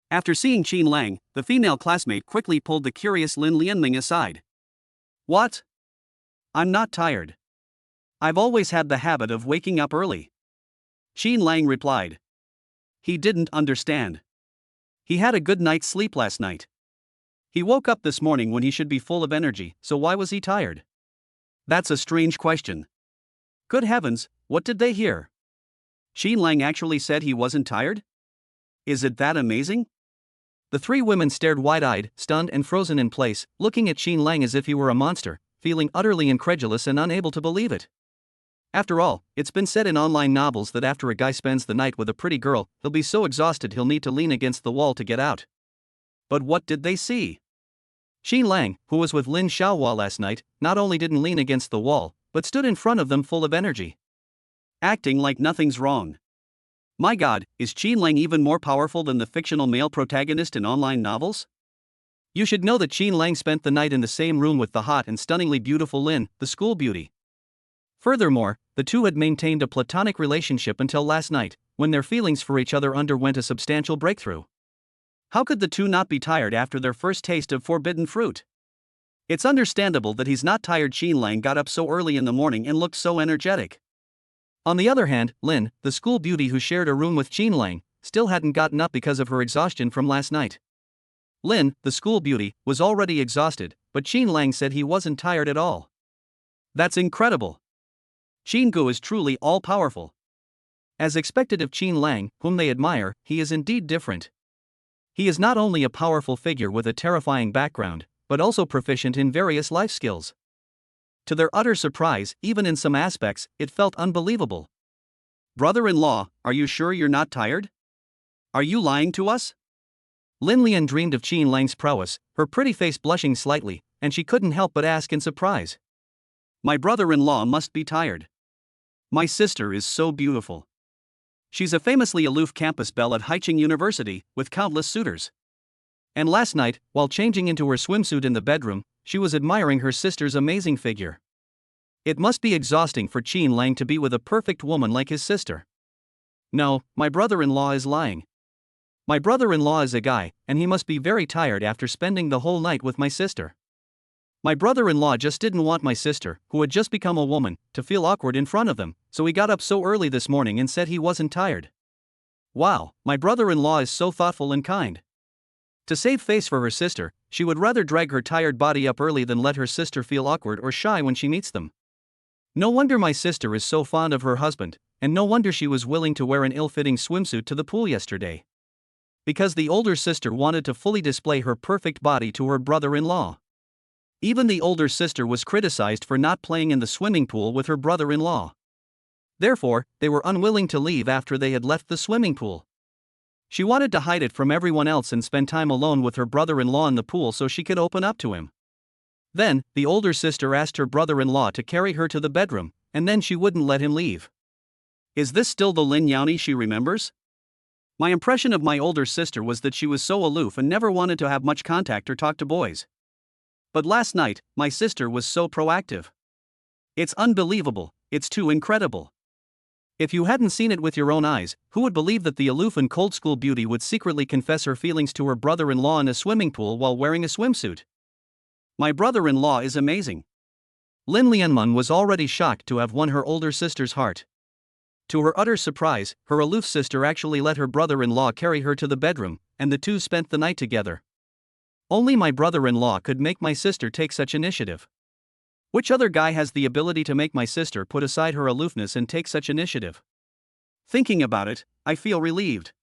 After seeing Xin Lang, the female classmate quickly pulled the curious Lin Lianmeng aside. What? I'm not tired. I've always had the habit of waking up early. Xin Lang replied. He didn't understand. He had a good night's sleep last night. He woke up this morning when he should be full of energy, so why was he tired? That's a strange question. Good heavens, what did they hear? Xin Lang actually said he wasn't tired? Is it that amazing? The three women stared wide-eyed, stunned and frozen in place, looking at Xin Lang as if he were a monster, feeling utterly incredulous and unable to believe it. After all, it's been said in online novels that after a guy spends the night with a pretty girl, he'll be so exhausted he'll need to lean against the wall to get out. But what did they see? Xin Lang, who was with Lin Xiaohua last night, not only didn't lean against the wall, but stood in front of them full of energy. Acting like nothing's wrong. My god, is Xin Lang even more powerful than the fictional male protagonist in online novels? You should know that Xin Lang spent the night in the same room with the hot and stunningly beautiful Lin, the school beauty. Furthermore, the two had maintained a platonic relationship until last night, when their feelings for each other underwent a substantial breakthrough. How could the two not be tired after their first taste of forbidden fruit? It's understandable that he's not tired. Xin Lang got up so early in the morning and looked so energetic. On the other hand, Lin, the school beauty who shared a room with Xin Lang, still hadn't gotten up because of her exhaustion from last night. Lin, the school beauty, was already exhausted, but Xin Lang said he wasn't tired at all. That's incredible. Xin Gu is truly all-powerful. As expected of Qin Lang, whom they admire, he is indeed different. He is not only a powerful figure with a terrifying background, but also proficient in various life skills. To their utter surprise, even in some aspects, it felt unbelievable. Brother-in-law, are you sure you're not tired? Are you lying to us? Lin Lian dreamed of Qin Lang's prowess, her pretty face blushing slightly, and she couldn't help but ask in surprise. My brother-in-law must be tired. My sister is so beautiful. She's a famously aloof campus belle at Haicheng University, with countless suitors. And last night, while changing into her swimsuit in the bedroom, she was admiring her sister's amazing figure. It must be exhausting for Qin Lang to be with a perfect woman like his sister. No, my brother-in-law is lying. My brother-in-law is a guy, and he must be very tired after spending the whole night with my sister. My brother-in-law just didn't want my sister, who had just become a woman, to feel awkward in front of them, so he got up so early this morning and said he wasn't tired. Wow, my brother-in-law is so thoughtful and kind. To save face for her sister, she would rather drag her tired body up early than let her sister feel awkward or shy when she meets them. No wonder my sister is so fond of her husband, and no wonder she was willing to wear an ill-fitting swimsuit to the pool yesterday. Because the older sister wanted to fully display her perfect body to her brother-in-law. Even the older sister was criticized for not playing in the swimming pool with her brother-in-law. Therefore, they were unwilling to leave after they had left the swimming pool. She wanted to hide it from everyone else and spend time alone with her brother-in-law in the pool so she could open up to him. Then, the older sister asked her brother-in-law to carry her to the bedroom, and then she wouldn't let him leave. Is this still the Lin Yaoni she remembers? My impression of my older sister was that she was so aloof and never wanted to have much contact or talk to boys. But last night, my sister was so proactive. It's unbelievable, it's too incredible. If you hadn't seen it with your own eyes, who would believe that the aloof and cold school beauty would secretly confess her feelings to her brother-in-law in a swimming pool while wearing a swimsuit? My brother-in-law is amazing. Lin Lianmun was already shocked to have won her older sister's heart. To her utter surprise, her aloof sister actually let her brother-in-law carry her to the bedroom, and the two spent the night together. Only my brother-in-law could make my sister take such initiative. Which other guy has the ability to make my sister put aside her aloofness and take such initiative? Thinking about it, I feel relieved.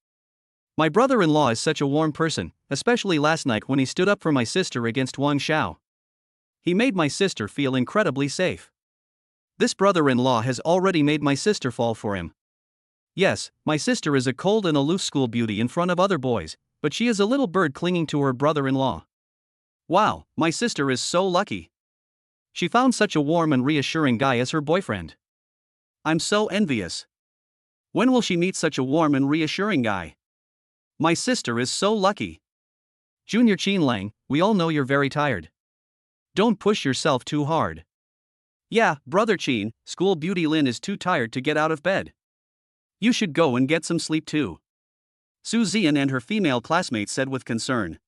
My brother-in-law is such a warm person, especially last night when he stood up for my sister against Wang Xiao. He made my sister feel incredibly safe. This brother-in-law has already made my sister fall for him. Yes, my sister is a cold and aloof school beauty in front of other boys, but she is a little bird clinging to her brother-in-law. Wow, my sister is so lucky. She found such a warm and reassuring guy as her boyfriend. I'm so envious. When will she meet such a warm and reassuring guy? My sister is so lucky. Junior Qin Lang, we all know you're very tired. Don't push yourself too hard. Yeah, brother Qin, school beauty Lin is too tired to get out of bed. You should go and get some sleep too. Su Zian and her female classmates said with concern.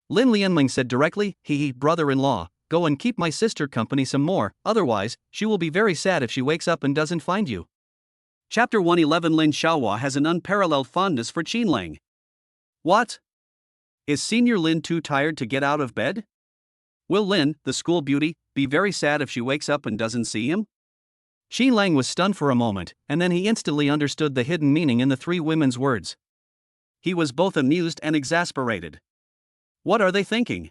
Lin Lianming said directly, brother-in-law, go and keep my sister company some more, otherwise, she will be very sad if she wakes up and doesn't find you. Chapter 111 Lin Xiaohua has an unparalleled fondness for Qin Lang. What? Is Senior Lin too tired to get out of bed? Will Lin, the school beauty, be very sad if she wakes up and doesn't see him? Qin Lang was stunned for a moment, and then he instantly understood the hidden meaning in the three women's words. He was both amused and exasperated. What are they thinking?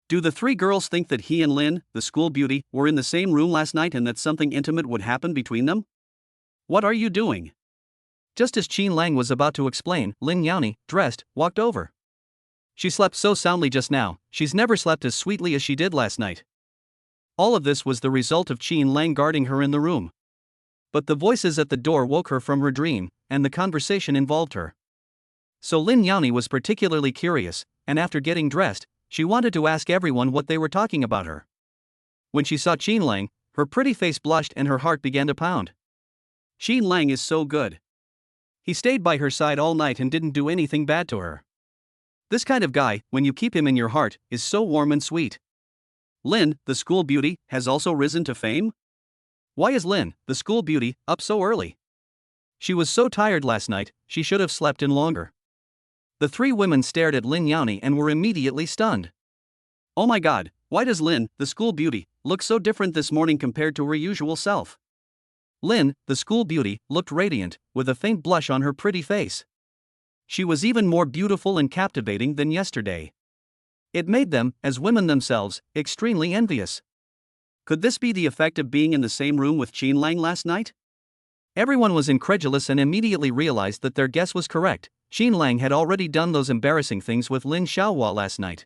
Do the three girls think that he and Lin, the school beauty, were in the same room last night and that something intimate would happen between them? What are you doing? Just as Qin Lang was about to explain, Lin Yaoni, dressed, walked over. She slept so soundly just now, she's never slept as sweetly as she did last night. All of this was the result of Qin Lang guarding her in the room. But the voices at the door woke her from her dream, and the conversation involved her. So Lin Yaoni was particularly curious, and after getting dressed, she wanted to ask everyone what they were talking about her. When she saw Qin Lang, her pretty face blushed and her heart began to pound. Qin Lang is so good. He stayed by her side all night and didn't do anything bad to her. This kind of guy, when you keep him in your heart, is so warm and sweet. Lin, the school beauty, has also risen to fame? Why is Lin, the school beauty, up so early? She was so tired last night, she should have slept in longer. The three women stared at Lin Yaoni and were immediately stunned. Oh my god, why does Lin, the school beauty, look so different this morning compared to her usual self? Lin, the school beauty, looked radiant, with a faint blush on her pretty face. She was even more beautiful and captivating than yesterday. It made them, as women themselves, extremely envious. Could this be the effect of being in the same room with Qin Lang last night? Everyone was incredulous and immediately realized that their guess was correct. Qin Lang had already done those embarrassing things with Lin Xiaohua last night.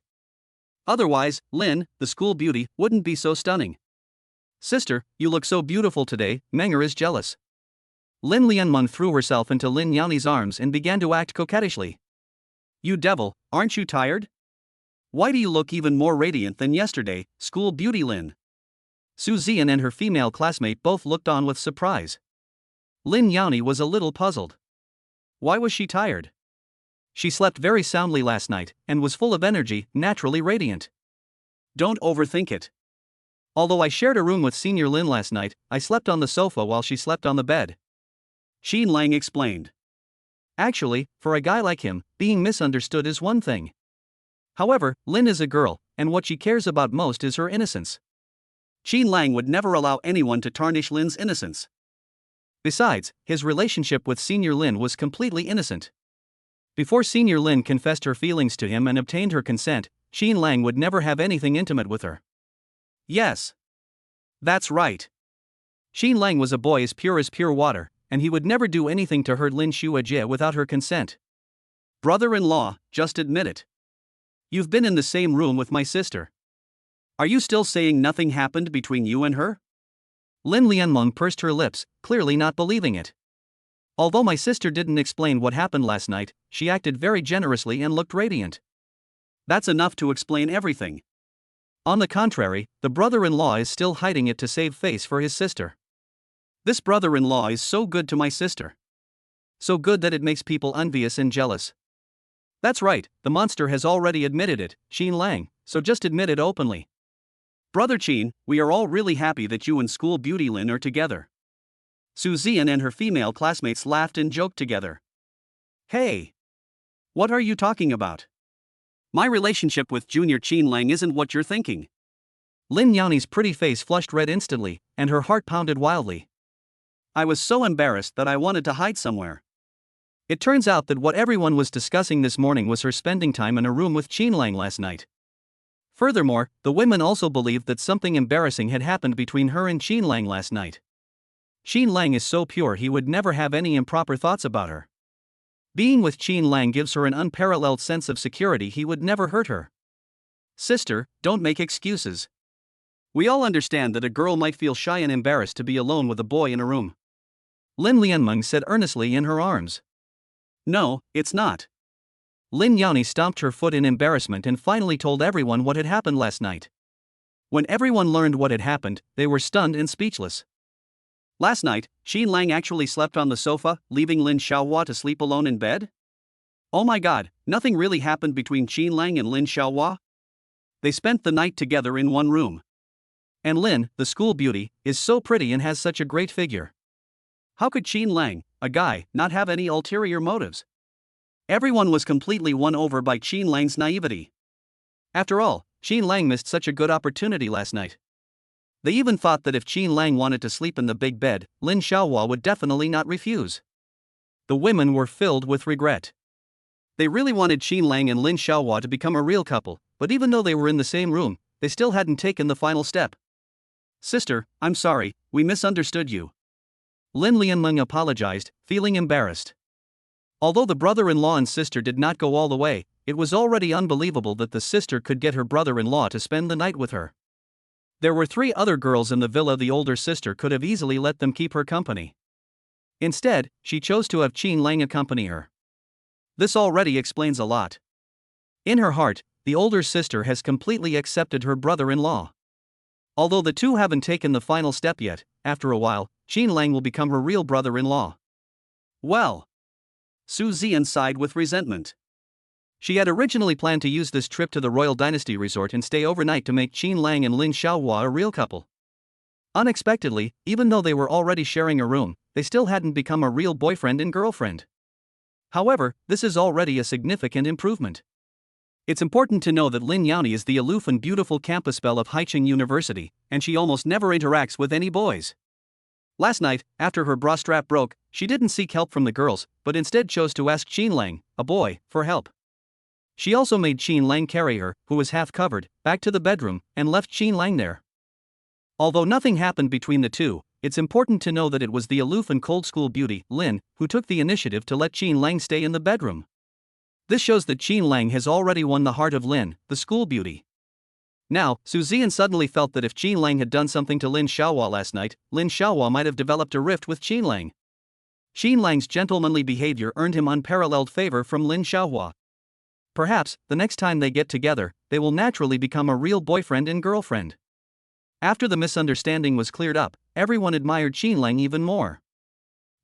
Otherwise, Lin, the school beauty, wouldn't be so stunning. Sister, you look so beautiful today, Menger is jealous. Lin Lianmeng threw herself into Lin Yaoni's arms and began to act coquettishly. You devil, aren't you tired? Why do you look even more radiant than yesterday, school beauty Lin? Su Zian and her female classmate both looked on with surprise. Lin Yaoni was a little puzzled. Why was she tired? She slept very soundly last night, and was full of energy, naturally radiant. Don't overthink it. Although I shared a room with Senior Lin last night, I slept on the sofa while she slept on the bed. Qin Lang explained. Actually, for a guy like him, being misunderstood is one thing. However, Lin is a girl, and what she cares about most is her innocence. Qin Lang would never allow anyone to tarnish Lin's innocence. Besides, his relationship with Senior Lin was completely innocent. Before Senior Lin confessed her feelings to him and obtained her consent, Qin Lang would never have anything intimate with her. Yes. That's right. Qin Lang was a boy as pure water, and he would never do anything to hurt Lin Xuejie without her consent. Brother-in-law, just admit it. You've been in the same room with my sister. Are you still saying nothing happened between you and her? Lin Lianmeng pursed her lips, clearly not believing it. Although my sister didn't explain what happened last night, she acted very generously and looked radiant. That's enough to explain everything. On the contrary, the brother-in-law is still hiding it to save face for his sister. This brother-in-law is so good to my sister. So good that it makes people envious and jealous. That's right, the monster has already admitted it, Qin Lang, so just admit it openly. Brother Qin, we are all really happy that you and school beauty Lin are together. Su Zian and her female classmates laughed and joked together. Hey! What are you talking about? My relationship with Junior Qin Lang isn't what you're thinking. Lin Yaoni's pretty face flushed red instantly, and her heart pounded wildly. I was so embarrassed that I wanted to hide somewhere. It turns out that what everyone was discussing this morning was her spending time in a room with Qin Lang last night. Furthermore, the women also believed that something embarrassing had happened between her and Qin Lang last night. Qin Lang is so pure he would never have any improper thoughts about her. Being with Qin Lang gives her an unparalleled sense of security. He would never hurt her. Sister, don't make excuses. We all understand that a girl might feel shy and embarrassed to be alone with a boy in a room. Lin Lianmeng said earnestly in her arms. No, it's not. Lin Yaoni stomped her foot in embarrassment and finally told everyone what had happened last night. When everyone learned what had happened, they were stunned and speechless. Last night, Qin Lang actually slept on the sofa, leaving Lin Xiaohua to sleep alone in bed? Oh my god, nothing really happened between Qin Lang and Lin Xiaohua? They spent the night together in one room. And Lin, the school beauty, is so pretty and has such a great figure. How could Qin Lang, a guy, not have any ulterior motives? Everyone was completely won over by Qin Lang's naivety. After all, Qin Lang missed such a good opportunity last night. They even thought that if Qin Lang wanted to sleep in the big bed, Lin Xiaohua would definitely not refuse. The women were filled with regret. They really wanted Qin Lang and Lin Xiaohua to become a real couple, but even though they were in the same room, they still hadn't taken the final step. Sister, I'm sorry, we misunderstood you. Lin Lianmeng apologized, feeling embarrassed. Although the brother-in-law and sister did not go all the way, it was already unbelievable that the sister could get her brother-in-law to spend the night with her. There were 3 other girls in the villa. The older sister could have easily let them keep her company. Instead, she chose to have Qin Lang accompany her. This already explains a lot. In her heart, the older sister has completely accepted her brother-in-law. Although the two haven't taken the final step yet, after a while, Qin Lang will become her real brother-in-law. Well. Su Zian sighed with resentment. She had originally planned to use this trip to the Royal Dynasty Resort and stay overnight to make Qin Lang and Lin Xiaohua a real couple. Unexpectedly, even though they were already sharing a room, they still hadn't become a real boyfriend and girlfriend. However, this is already a significant improvement. It's important to know that Lin Yaoni is the aloof and beautiful campus belle of Haicheng University, and she almost never interacts with any boys. Last night, after her bra strap broke, she didn't seek help from the girls, but instead chose to ask Qin Lang, a boy, for help. She also made Qin Lang carry her, who was half covered, back to the bedroom, and left Qin Lang there. Although nothing happened between the two, it's important to know that it was the aloof and cold school beauty, Lin, who took the initiative to let Qin Lang stay in the bedroom. This shows that Qin Lang has already won the heart of Lin, the school beauty. Now, Su Zian suddenly felt that if Qin Lang had done something to Lin Xiaohua last night, Lin Xiaohua might have developed a rift with Qin Lang. Qin Lang's gentlemanly behavior earned him unparalleled favor from Lin Xiaohua. Perhaps, the next time they get together, they will naturally become a real boyfriend and girlfriend. After the misunderstanding was cleared up, everyone admired Qin Lang even more.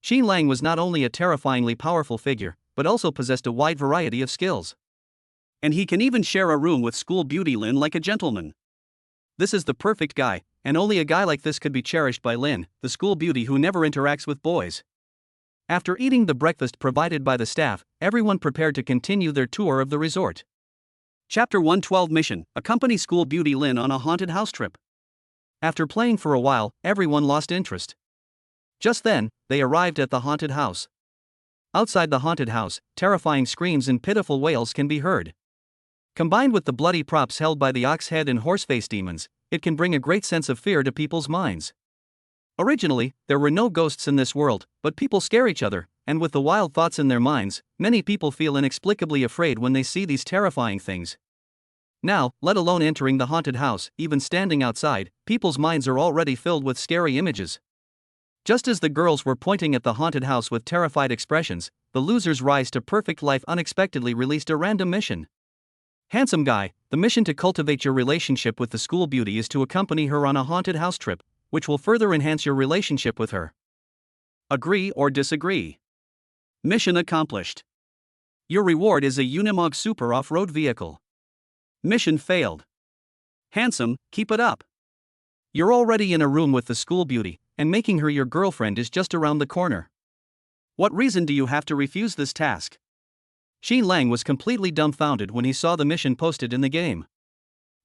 Qin Lang was not only a terrifyingly powerful figure, but also possessed a wide variety of skills. And he can even share a room with school beauty Lin like a gentleman. This is the perfect guy, and only a guy like this could be cherished by Lin, the school beauty who never interacts with boys. After eating the breakfast provided by the staff, everyone prepared to continue their tour of the resort. Chapter 112 Mission: Accompany school beauty Lin on a haunted house trip. After playing for a while, everyone lost interest. Just then, they arrived at the haunted house. Outside the haunted house, terrifying screams and pitiful wails can be heard. Combined with the bloody props held by the ox head and horseface demons, it can bring a great sense of fear to people's minds. Originally, there were no ghosts in this world, but people scare each other, and with the wild thoughts in their minds, many people feel inexplicably afraid when they see these terrifying things. Now, let alone entering the haunted house, even standing outside, people's minds are already filled with scary images. Just as the girls were pointing at the haunted house with terrified expressions, the loser's rise to perfect life unexpectedly released a random mission. Handsome guy, the mission to cultivate your relationship with the school beauty is to accompany her on a haunted house trip, which will further enhance your relationship with her. Agree or disagree? Mission accomplished. Your reward is a Unimog Super off-road vehicle. Mission failed. Handsome, keep it up. You're already in a room with the school beauty, and making her your girlfriend is just around the corner. What reason do you have to refuse this task? Qin Lang was completely dumbfounded when he saw the mission posted in the game.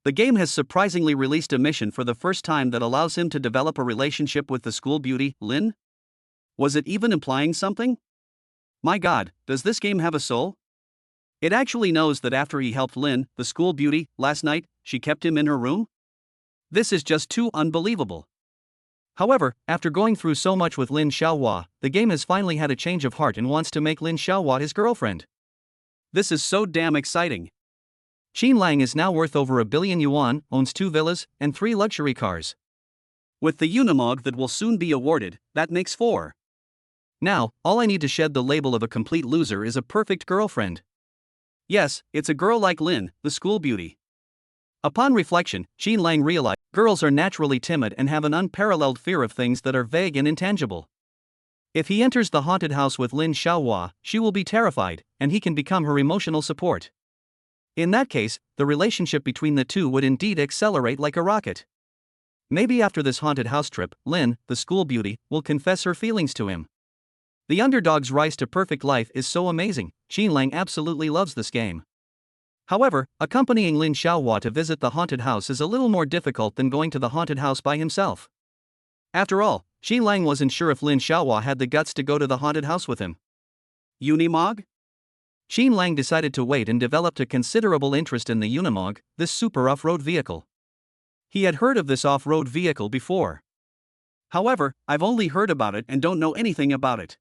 The game has surprisingly released a mission for the first time that allows him to develop a relationship with the school beauty, Lin? Was it even implying something? My god, does this game have a soul? It actually knows that after he helped Lin, the school beauty, last night, she kept him in her room? This is just too unbelievable. However, after going through so much with Lin Xiaohua, the game has finally had a change of heart and wants to make Lin Xiaohua his girlfriend. This is so damn exciting. Qin Lang is now worth over 1 billion yuan, owns 2 villas, and 3 luxury cars. With the Unimog that will soon be awarded, that makes 4. Now, all I need to shed the label of a complete loser is a perfect girlfriend. Yes, it's a girl like Lin, the school beauty. Upon reflection, Qin Lang realized girls are naturally timid and have an unparalleled fear of things that are vague and intangible. If he enters the haunted house with Lin Xiaohua, she will be terrified, and he can become her emotional support. In that case, the relationship between the two would indeed accelerate like a rocket. Maybe after this haunted house trip, Lin, the school beauty, will confess her feelings to him. The underdog's rise to perfect life is so amazing. Qin Lang absolutely loves this game. However, accompanying Lin Xiaohua to visit the haunted house is a little more difficult than going to the haunted house by himself. After all, Qin Lang wasn't sure if Lin Xiaohua had the guts to go to the haunted house with him. Unimog? Qin Lang decided to wait and developed a considerable interest in the Unimog, this super off-road vehicle. He had heard of this off-road vehicle before. However, I've only heard about it and don't know anything about it.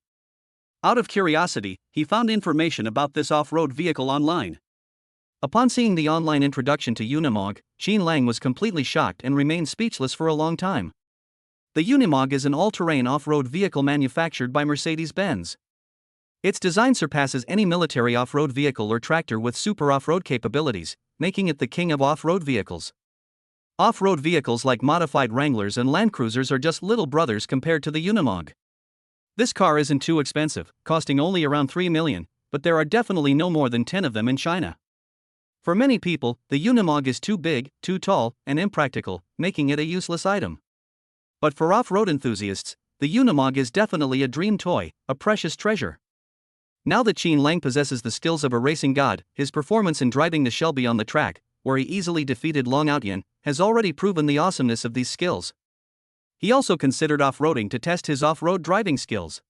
Out of curiosity, he found information about this off-road vehicle online. Upon seeing the online introduction to Unimog, Qin Lang was completely shocked and remained speechless for a long time. The Unimog is an all-terrain off-road vehicle manufactured by Mercedes-Benz. Its design surpasses any military off-road vehicle or tractor with super off-road capabilities, making it the king of off-road vehicles. Off-road vehicles like modified Wranglers and Land Cruisers are just little brothers compared to the Unimog. This car isn't too expensive, costing only around 3 million, but there are definitely no more than 10 of them in China. For many people, the Unimog is too big, too tall, and impractical, making it a useless item. But for off-road enthusiasts, the Unimog is definitely a dream toy, a precious treasure. Now that Qin Lang possesses the skills of a racing god, his performance in driving the Shelby on the track, where he easily defeated Long Outyin, has already proven the awesomeness of these skills. He also considered off-roading to test his off-road driving skills.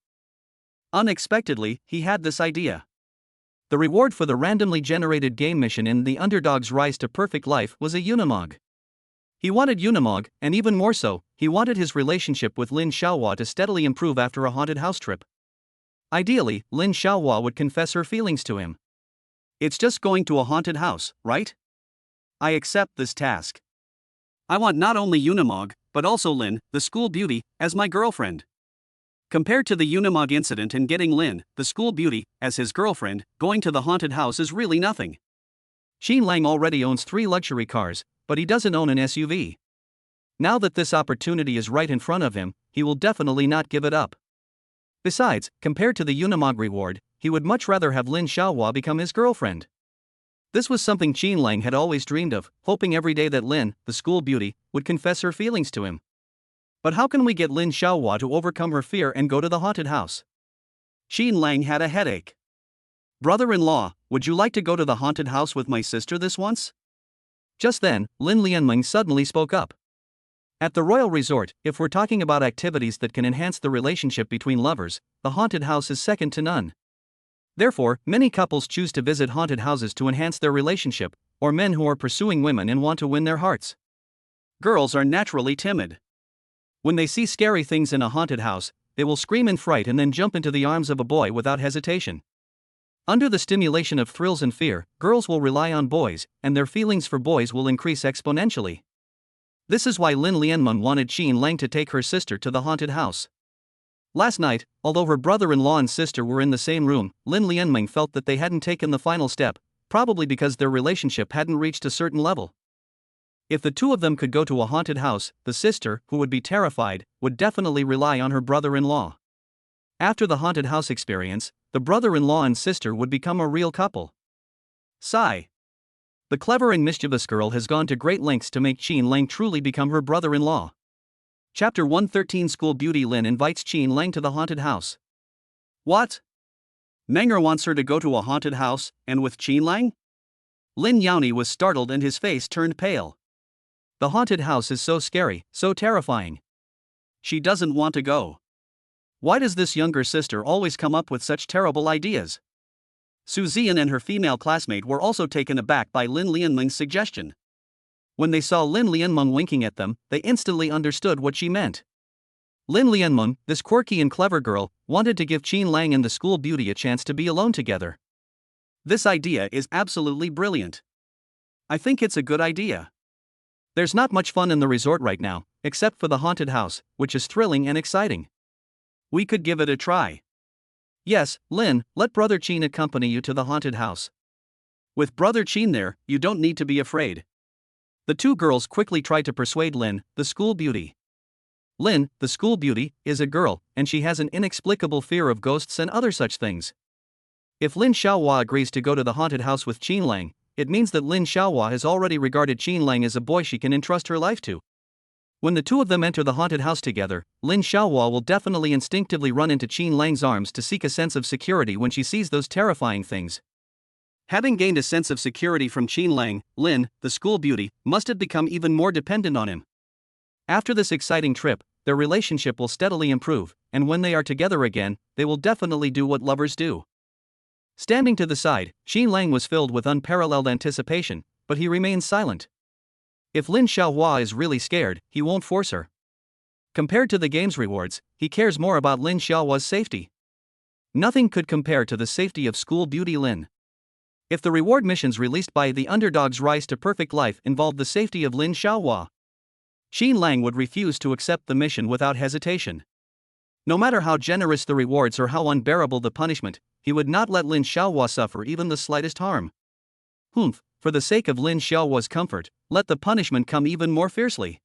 Unexpectedly, he had this idea. The reward for the randomly generated game mission in The Underdog's Rise to Perfect Life was a Unimog. He wanted Unimog, and even more so, he wanted his relationship with Lin Xiaohua to steadily improve after a haunted house trip. Ideally, Lin Xiaohua would confess her feelings to him. It's just going to a haunted house, right? I accept this task. I want not only Unimog, but also Lin, the school beauty, as my girlfriend. Compared to the Unimog incident and getting Lin, the school beauty, as his girlfriend, going to the haunted house is really nothing. Qin Lang already owns 3 luxury cars, but he doesn't own an SUV. Now that this opportunity is right in front of him, he will definitely not give it up. Besides, compared to the Unimog reward, he would much rather have Lin Xiaohua become his girlfriend. This was something Qin Lang had always dreamed of, hoping every day that Lin, the school beauty, would confess her feelings to him. But how can we get Lin Xiaohua to overcome her fear and go to the haunted house? Qin Lang had a headache. Brother-in-law, would you like to go to the haunted house with my sister this once? Just then, Lin Lianmeng suddenly spoke up. At the royal resort, if we're talking about activities that can enhance the relationship between lovers, the haunted house is second to none. Therefore, many couples choose to visit haunted houses to enhance their relationship, or men who are pursuing women and want to win their hearts. Girls are naturally timid. When they see scary things in a haunted house, they will scream in fright and then jump into the arms of a boy without hesitation. Under the stimulation of thrills and fear, girls will rely on boys, and their feelings for boys will increase exponentially. This is why Lin Lianmeng wanted Qin Lang to take her sister to the haunted house. Last night, although her brother-in-law and sister were in the same room, Lin Lianmeng felt that they hadn't taken the final step, probably because their relationship hadn't reached a certain level. If the two of them could go to a haunted house, the sister, who would be terrified, would definitely rely on her brother-in-law. After the haunted house experience, the brother-in-law and sister would become a real couple. Sigh. The clever and mischievous girl has gone to great lengths to make Qin Lang truly become her brother-in-law. Chapter 113 School Beauty Lin invites Qin Lang to the haunted house. What? Menger wants her to go to a haunted house, and with Qin Lang? Lin Yaoni was startled and his face turned pale. The haunted house is so scary, so terrifying. She doesn't want to go. Why does this younger sister always come up with such terrible ideas? Su Ziyan and her female classmate were also taken aback by Lin Lianmeng's suggestion. When they saw Lin Lianmeng winking at them, they instantly understood what she meant. Lin Lianmeng, this quirky and clever girl, wanted to give Qin Lang and the school beauty a chance to be alone together. This idea is absolutely brilliant. I think it's a good idea. There's not much fun in the resort right now, except for the haunted house, which is thrilling and exciting. We could give it a try. Yes, Lin, let Brother Qin accompany you to the haunted house. With Brother Qin there, you don't need to be afraid. The two girls quickly tried to persuade Lin, the school beauty. Lin, the school beauty, is a girl, and she has an inexplicable fear of ghosts and other such things. If Lin Xiaohua agrees to go to the haunted house with Qin Lang, it means that Lin Xiaohua has already regarded Qin Lang as a boy she can entrust her life to. When the two of them enter the haunted house together, Lin Xiaohua will definitely instinctively run into Qin Lang's arms to seek a sense of security when she sees those terrifying things. Having gained a sense of security from Qin Lang, Lin, the school beauty, must have become even more dependent on him. After this exciting trip, their relationship will steadily improve, and when they are together again, they will definitely do what lovers do. Standing to the side, Qin Lang was filled with unparalleled anticipation, but he remains silent. If Lin Xiaohua is really scared, he won't force her. Compared to the game's rewards, he cares more about Lin Xiaohua's safety. Nothing could compare to the safety of school beauty Lin. If the reward missions released by The Underdog's Rise to Perfect Life involved the safety of Lin Xiaohua, Qin Lang would refuse to accept the mission without hesitation. No matter how generous the rewards or how unbearable the punishment, he would not let Lin Xiaohua suffer even the slightest harm. For the sake of Lin Xiaohua's comfort, let the punishment come even more fiercely.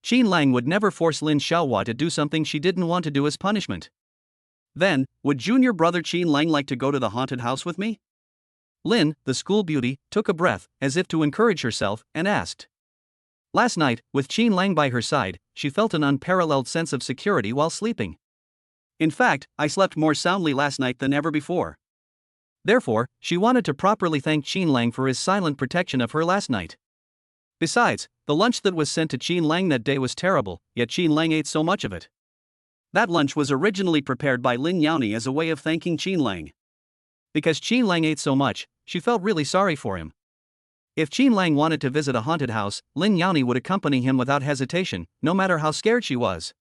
Qin Lang would never force Lin Xiaohua to do something she didn't want to do as punishment. Then, would junior brother Qin Lang like to go to the haunted house with me? Lin, the school beauty, took a breath, as if to encourage herself, and asked. Last night, with Qin Lang by her side, she felt an unparalleled sense of security while sleeping. In fact, I slept more soundly last night than ever before. Therefore, she wanted to properly thank Qin Lang for his silent protection of her last night. Besides, the lunch that was sent to Qin Lang that day was terrible, yet Qin Lang ate so much of it. That lunch was originally prepared by Lin Yaoni as a way of thanking Qin Lang. Because Qin Lang ate so much, she felt really sorry for him. If Qin Lang wanted to visit a haunted house, Lin Yaoni would accompany him without hesitation, no matter how scared she was.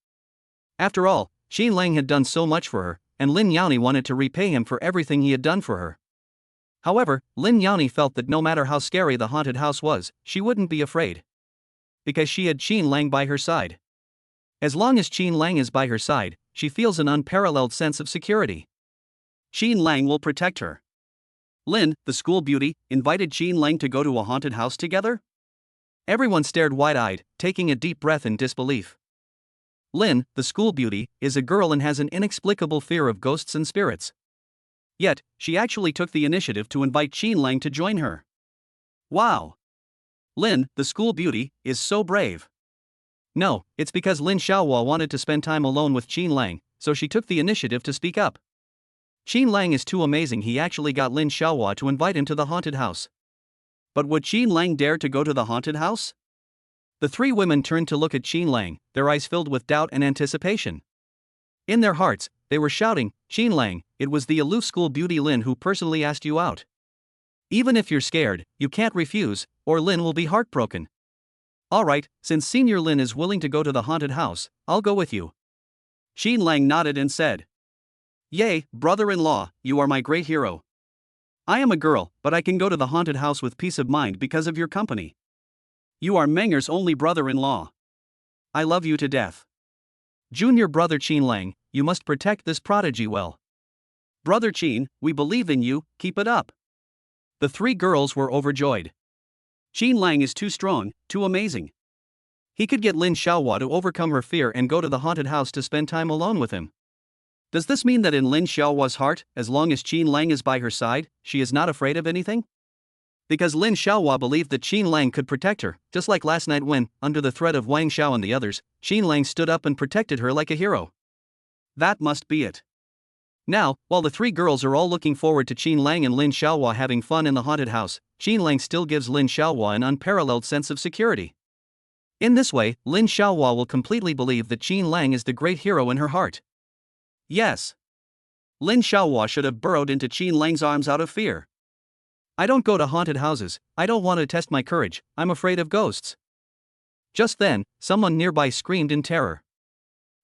After all, Qin Lang had done so much for her, and Lin Yaoni wanted to repay him for everything he had done for her. However, Lin Yaoni felt that no matter how scary the haunted house was, she wouldn't be afraid. Because she had Qin Lang by her side. As long as Qin Lang is by her side, she feels an unparalleled sense of security. Qin Lang will protect her. Lin, the school beauty, invited Qin Lang to go to a haunted house together? Everyone stared wide-eyed, taking a deep breath in disbelief. Lin, the school beauty, is a girl and has an inexplicable fear of ghosts and spirits. Yet, she actually took the initiative to invite Qin Lang to join her. Wow! Lin, the school beauty, is so brave. No, it's because Lin Xiaohua wanted to spend time alone with Qin Lang, so she took the initiative to speak up. Qin Lang is too amazing, he actually got Lin Xiaohua to invite him to the haunted house. But would Qin Lang dare to go to the haunted house? The three women turned to look at Qin Lang, their eyes filled with doubt and anticipation. In their hearts, they were shouting, "Qin Lang, it was the aloof school beauty Lin who personally asked you out. Even if you're scared, you can't refuse, or Lin will be heartbroken. Alright, since Senior Lin is willing to go to the haunted house, I'll go with you." Qin Lang nodded and said, "Yay, brother-in-law, you are my great hero. I am a girl, but I can go to the haunted house with peace of mind because of your company. You are Menger's only brother-in-law. I love you to death. Junior brother Qin Lang, you must protect this prodigy well. Brother Qin, we believe in you, keep it up." The three girls were overjoyed. Qin Lang is too strong, too amazing. He could get Lin Xiaohua to overcome her fear and go to the haunted house to spend time alone with him. Does this mean that in Lin Xiaohua's heart, as long as Qin Lang is by her side, she is not afraid of anything? Because Lin Xiaohua believed that Qin Lang could protect her, just like last night when, under the threat of Wang Xiao and the others, Qin Lang stood up and protected her like a hero. That must be it. Now, while the three girls are all looking forward to Qin Lang and Lin Xiaohua having fun in the haunted house, Qin Lang still gives Lin Xiaohua an unparalleled sense of security. In this way, Lin Xiaohua will completely believe that Qin Lang is the great hero in her heart. Yes. Lin Xiaohua should have burrowed into Qin Lang's arms out of fear. "I don't go to haunted houses, I don't want to test my courage, I'm afraid of ghosts." Just then, someone nearby screamed in terror.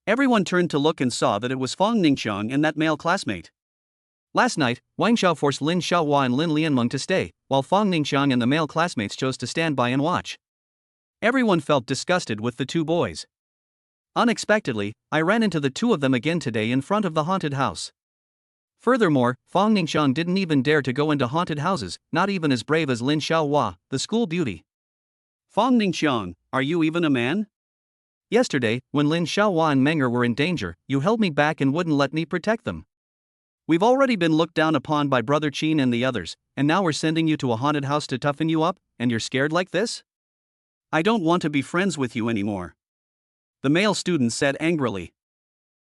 Everyone turned to look and saw that it was Fang Ningxiang and that male classmate. Last night, Wang Xiao forced Lin Xiaohua and Lin Lianmeng to stay, while Fang Ningxiang and the male classmates chose to stand by and watch. Everyone felt disgusted with the two boys. Unexpectedly, I ran into the two of them again today in front of the haunted house. Furthermore, Fang Ningxiang didn't even dare to go into haunted houses, not even as brave as Lin Xiaohua, the school beauty. Fang Ningxiang, are you even a man? Yesterday, when Lin Xiaohua and Menger were in danger, you held me back and wouldn't let me protect them. We've already been looked down upon by Brother Qin and the others, and now we're sending you to a haunted house to toughen you up, and you're scared like this? I don't want to be friends with you anymore," the male student said angrily.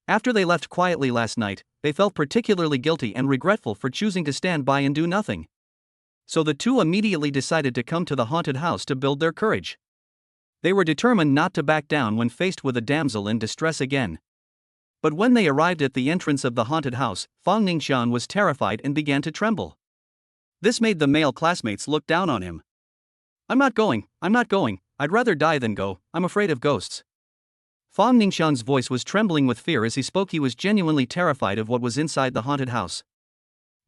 After they left quietly last night, they felt particularly guilty and regretful for choosing to stand by and do nothing. So the two immediately decided to come to the haunted house to build their courage. They were determined not to back down when faced with a damsel in distress again. But when they arrived at the entrance of the haunted house, Fang Ningxiang was terrified and began to tremble. This made the male classmates look down on him. I'm not going, I'd rather die than go, I'm afraid of ghosts." Fang Ningxiang's voice was trembling with fear as he spoke. He was genuinely terrified of what was inside the haunted house.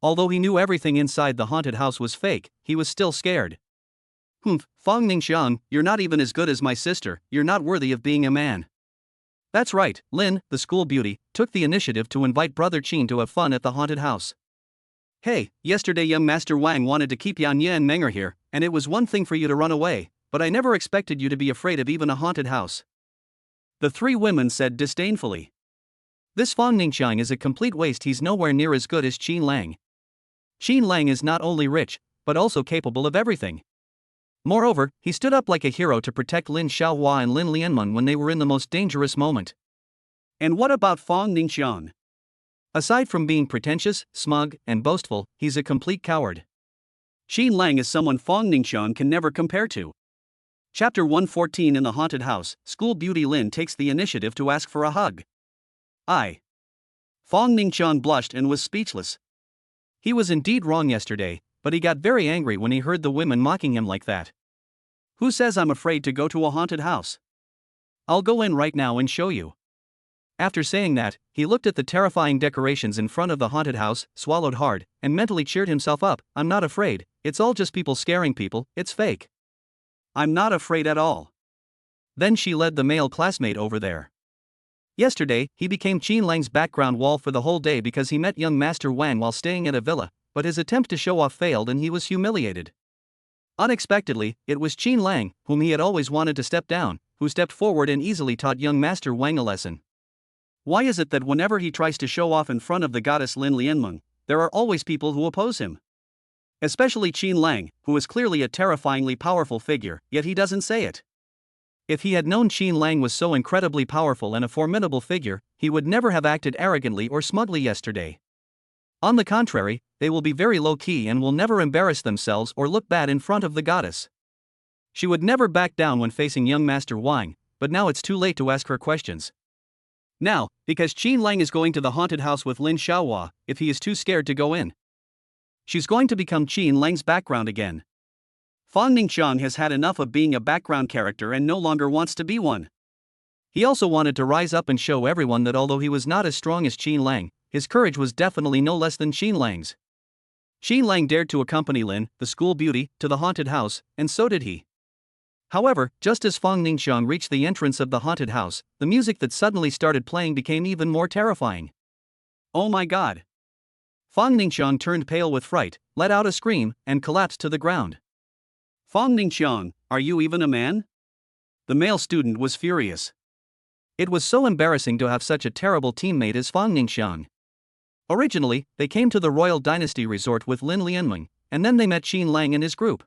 Although he knew everything inside the haunted house was fake, he was still scared. Fang Ningxiang, you're not even as good as my sister, you're not worthy of being a man." That's right, Lin, the school beauty, took the initiative to invite Brother Qin to have fun at the haunted house. "Hey, yesterday young Master Wang wanted to keep Yan Ye and Menger here, and it was one thing for you to run away, but I never expected you to be afraid of even a haunted house," the three women said disdainfully. This Fang Ningxiang is a complete waste. He's nowhere near as good as Qin Lang. Qin Lang is not only rich, but also capable of everything. Moreover, he stood up like a hero to protect Lin Xiaohua and Lin Lianmeng when they were in the most dangerous moment. And what about Fang Ningxiang? Aside from being pretentious, smug, and boastful, he's a complete coward. Qin Lang is someone Fang Ningxiang can never compare to. Chapter 114. In the haunted house, school beauty Lin takes the initiative to ask for a hug. Fong Ningqiang blushed and was speechless. He was indeed wrong yesterday, but he got very angry when he heard the women mocking him like that. Who says I'm afraid to go to a haunted house? I'll go in right now and show you. After saying that, he looked at the terrifying decorations in front of the haunted house, swallowed hard, and mentally cheered himself up. I'm not afraid, it's all just people scaring people, it's fake. I'm not afraid at all. Then she led the male classmate over there. Yesterday, he became Qin Lang's background wall for the whole day because he met young Master Wang while staying at a villa, but his attempt to show off failed and he was humiliated. Unexpectedly, it was Qin Lang, whom he had always wanted to step down, who stepped forward and easily taught young Master Wang a lesson. Why is it that whenever he tries to show off in front of the goddess Lin Lianmeng, there are always people who oppose him? Especially Qin Lang, who is clearly a terrifyingly powerful figure, yet he doesn't say it. If he had known Qin Lang was so incredibly powerful and a formidable figure, he would never have acted arrogantly or smugly yesterday. On the contrary, they will be very low-key and will never embarrass themselves or look bad in front of the goddess. She would never back down when facing young Master Wang, but now it's too late to ask her questions. Now, because Qin Lang is going to the haunted house with Lin Xiaohua, if he is too scared to go in, she's going to become Qin Lang's background again. Fong Ningqiang has had enough of being a background character and no longer wants to be one. He also wanted to rise up and show everyone that although he was not as strong as Qin Lang, his courage was definitely no less than Qin Lang's. Qin Lang dared to accompany Lin, the school beauty, to the haunted house, and so did he. However, just as Fong Ningqiang reached the entrance of the haunted house, the music that suddenly started playing became even more terrifying. Oh my god! Fong Ningqiang turned pale with fright, let out a scream, and collapsed to the ground. Fong Ningqiang, are you even a man? The male student was furious. It was so embarrassing to have such a terrible teammate as Fong Ningqiang. Originally, they came to the Royal Dynasty Resort with Lin Lianmeng, and then they met Qin Lang and his group.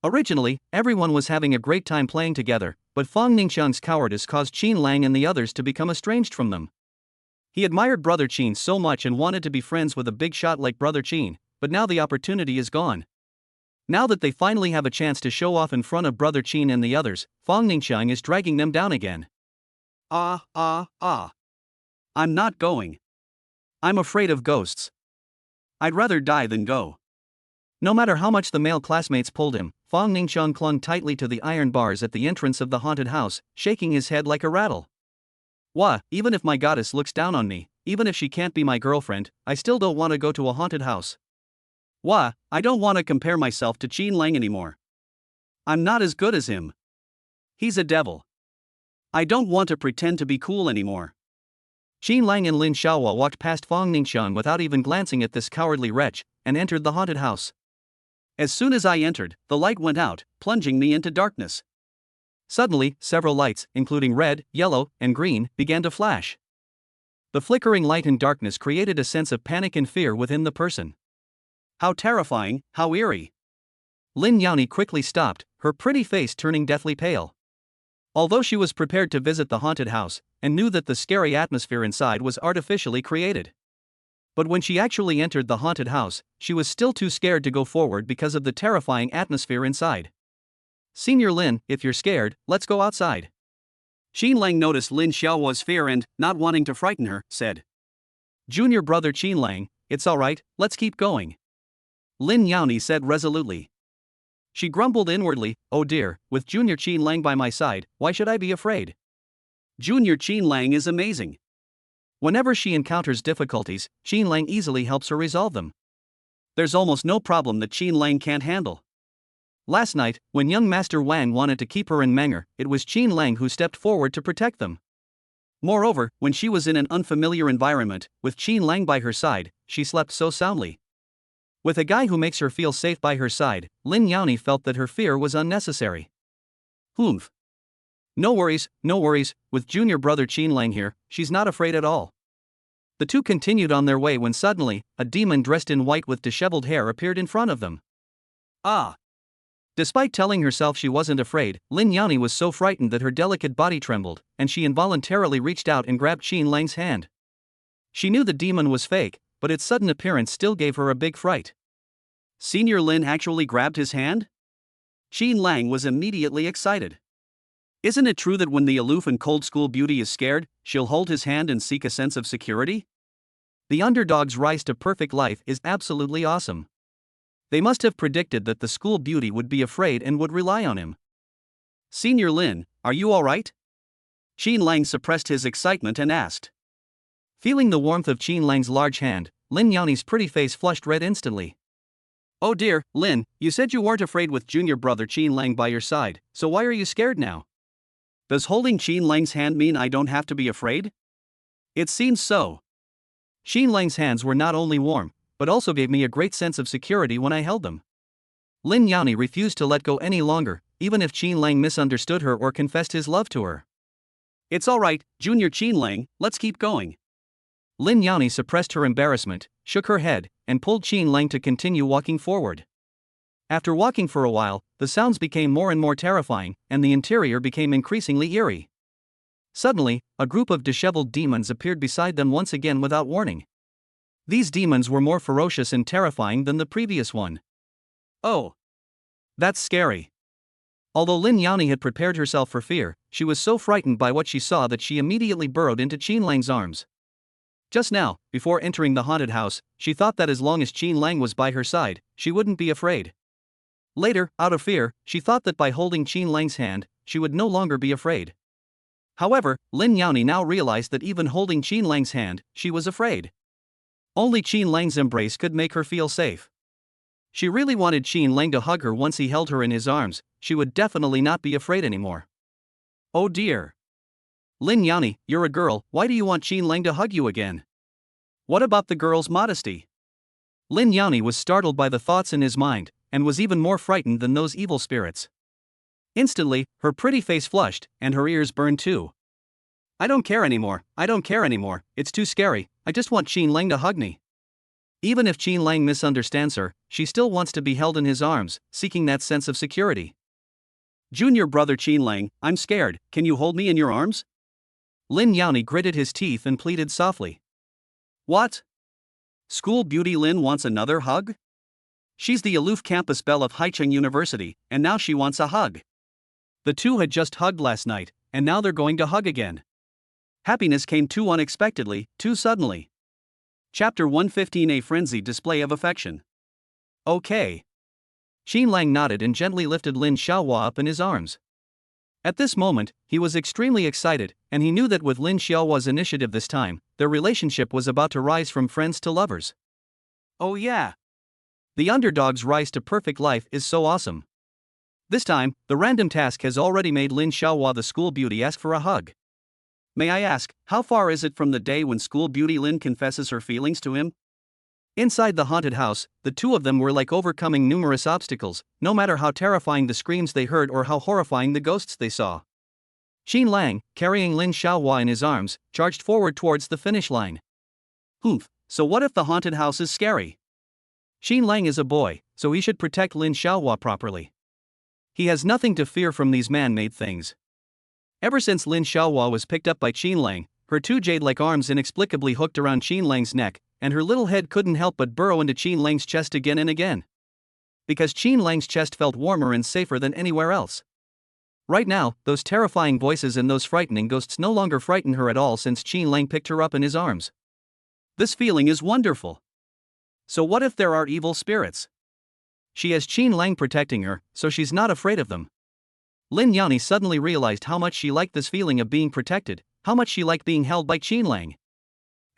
Originally, everyone was having a great time playing together, but Fong Ningqiang's cowardice caused Qin Lang and the others to become estranged from them. He admired Brother Qin so much and wanted to be friends with a big shot like Brother Qin, but now the opportunity is gone. Now that they finally have a chance to show off in front of Brother Qin and the others, Fong Ningqiang is dragging them down again. I'm not going. I'm afraid of ghosts. I'd rather die than go. No matter how much the male classmates pulled him, Fong Ningqiang clung tightly to the iron bars at the entrance of the haunted house, shaking his head like a rattle. Even if my goddess looks down on me, even if she can't be my girlfriend, I still don't want to go to a haunted house. I don't want to compare myself to Qin Lang anymore. I'm not as good as him. He's a devil. I don't want to pretend to be cool anymore. Qin Lang and Lin Xiaohua walked past Fong Ningqiang without even glancing at this cowardly wretch, and entered the haunted house. As soon as I entered, the light went out, plunging me into darkness. Suddenly, several lights, including red, yellow, and green, began to flash. The flickering light and darkness created a sense of panic and fear within the person. How terrifying, how eerie. Lin Yaoni quickly stopped, her pretty face turning deathly pale. Although she was prepared to visit the haunted house, and knew that the scary atmosphere inside was artificially created. But when she actually entered the haunted house, she was still too scared to go forward because of the terrifying atmosphere inside. Senior Lin, if you're scared, let's go outside. Qin Lang noticed Lin Xiaohua's fear and, not wanting to frighten her, said. Junior brother Qin Lang, it's alright, let's keep going. Lin Yaoni said resolutely. She grumbled inwardly, oh dear, with Junior Qin Lang by my side, why should I be afraid? Junior Qin Lang is amazing. Whenever she encounters difficulties, Qin Lang easily helps her resolve them. There's almost no problem that Qin Lang can't handle. Last night, when young Master Wang wanted to keep her in Menger, it was Qin Lang who stepped forward to protect them. Moreover, when she was in an unfamiliar environment, with Qin Lang by her side, she slept so soundly. With a guy who makes her feel safe by her side, Lin Yaoni felt that her fear was unnecessary. Humph. No worries, with junior brother Qin Lang here, she's not afraid at all. The two continued on their way when suddenly, a demon dressed in white with disheveled hair appeared in front of them. Despite telling herself she wasn't afraid, Lin Yaoni was so frightened that her delicate body trembled, and she involuntarily reached out and grabbed Qin Lang's hand. She knew the demon was fake, but its sudden appearance still gave her a big fright. Senior Lin actually grabbed his hand? Qin Lang was immediately excited. Isn't it true that when the aloof and cold school beauty is scared, she'll hold his hand and seek a sense of security? The underdog's rise to perfect life is absolutely awesome. They must have predicted that the school beauty would be afraid and would rely on him. Senior Lin, are you alright? Qin Lang suppressed his excitement and asked. Feeling the warmth of Qin Lang's large hand, Lin Yani's pretty face flushed red instantly. Oh dear, Lin, you said you weren't afraid with junior brother Qin Lang by your side, so why are you scared now? Does holding Qin Lang's hand mean I don't have to be afraid? It seems so. Qin Lang's hands were not only warm, but also gave me a great sense of security when I held them. Lin Yani refused to let go any longer, even if Qin Lang misunderstood her or confessed his love to her. It's alright, Junior Qin Lang, let's keep going. Lin Yani suppressed her embarrassment, shook her head, and pulled Qin Lang to continue walking forward. After walking for a while, the sounds became more and more terrifying, and the interior became increasingly eerie. Suddenly, a group of disheveled demons appeared beside them once again without warning. These demons were more ferocious and terrifying than the previous one. Oh, that's scary. Although Lin Yani had prepared herself for fear, she was so frightened by what she saw that she immediately burrowed into Qin Lang's arms. Just now, before entering the haunted house, she thought that as long as Qin Lang was by her side, she wouldn't be afraid. Later, out of fear, she thought that by holding Qin Lang's hand, she would no longer be afraid. However, Lin Yani now realized that even holding Qin Lang's hand, she was afraid. Only Qin Lang's embrace could make her feel safe. She really wanted Qin Lang to hug her once he held her in his arms. She would definitely not be afraid anymore. Oh dear. Lin Yani, you're a girl, why do you want Qin Lang to hug you again? What about the girl's modesty? Lin Yani was startled by the thoughts in his mind, and was even more frightened than those evil spirits. Instantly, her pretty face flushed, and her ears burned too. I don't care anymore, it's too scary, I just want Qin Lang to hug me. Even if Qin Lang misunderstands her, she still wants to be held in his arms, seeking that sense of security. Junior brother Qin Lang, I'm scared, can you hold me in your arms? Lin Yani gritted his teeth and pleaded softly. What? School beauty Lin wants another hug? She's the aloof campus belle of Haicheng University, and now she wants a hug. The two had just hugged last night, and now they're going to hug again. Happiness came too unexpectedly, too suddenly. Chapter 115, A Frenzied Display of Affection. Okay. Qin Lang nodded and gently lifted Lin Xiaohua up in his arms. At this moment, he was extremely excited, and he knew that with Lin Xiaohua's initiative this time, their relationship was about to rise from friends to lovers. Oh yeah. The underdog's rise to perfect life is so awesome. This time, the random task has already made Lin Xiaohua the school beauty ask for a hug. May I ask, how far is it from the day when school beauty Lin confesses her feelings to him? Inside the haunted house, the two of them were like overcoming numerous obstacles, no matter how terrifying the screams they heard or how horrifying the ghosts they saw. Qin Lang, carrying Lin Xiaohua in his arms, charged forward towards the finish line. Humph, so what if the haunted house is scary? Qin Lang is a boy, so he should protect Lin Xiaohua properly. He has nothing to fear from these man-made things. Ever since Lin Xiaohua was picked up by Qin Lang, her two jade-like arms inexplicably hooked around Qin Lang's neck, and her little head couldn't help but burrow into Qin Lang's chest again and again. Because Qin Lang's chest felt warmer and safer than anywhere else. Right now, those terrifying voices and those frightening ghosts no longer frighten her at all since Qin Lang picked her up in his arms. This feeling is wonderful. So what if there are evil spirits? She has Qin Lang protecting her, so she's not afraid of them. Lin Yani suddenly realized how much she liked this feeling of being protected, how much she liked being held by Qin Lang.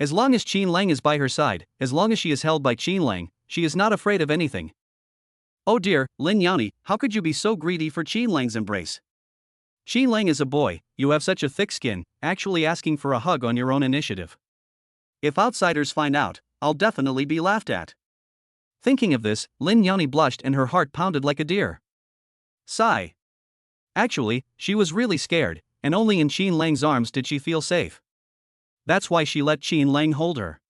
As long as Qin Lang is by her side, as long as she is held by Qin Lang, she is not afraid of anything. Oh dear, Lin Yani, how could you be so greedy for Qin Lang's embrace? Qin Lang is a boy, you have such a thick skin, actually asking for a hug on your own initiative. If outsiders find out, I'll definitely be laughed at. Thinking of this, Lin Yani blushed and her heart pounded like a deer. Sigh. Actually, she was really scared, and only in Qin Lang's arms did she feel safe. That's why she let Qin Lang hold her.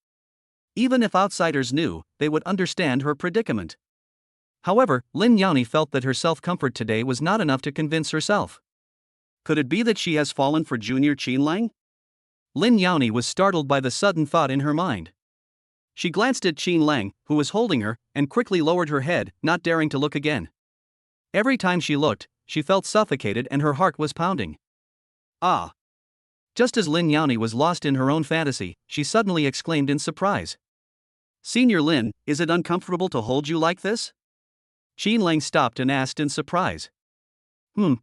Even if outsiders knew, they would understand her predicament. However, Lin Yani felt that her self-comfort today was not enough to convince herself. Could it be that she has fallen for Junior Qin Lang? Lin Yani was startled by the sudden thought in her mind. She glanced at Qin Lang, who was holding her, and quickly lowered her head, not daring to look again. Every time she looked, she felt suffocated and her heart was pounding. Ah! Just as Lin Yaoni was lost in her own fantasy, she suddenly exclaimed in surprise. Senior Lin, is it uncomfortable to hold you like this? Qin Lang stopped and asked in surprise.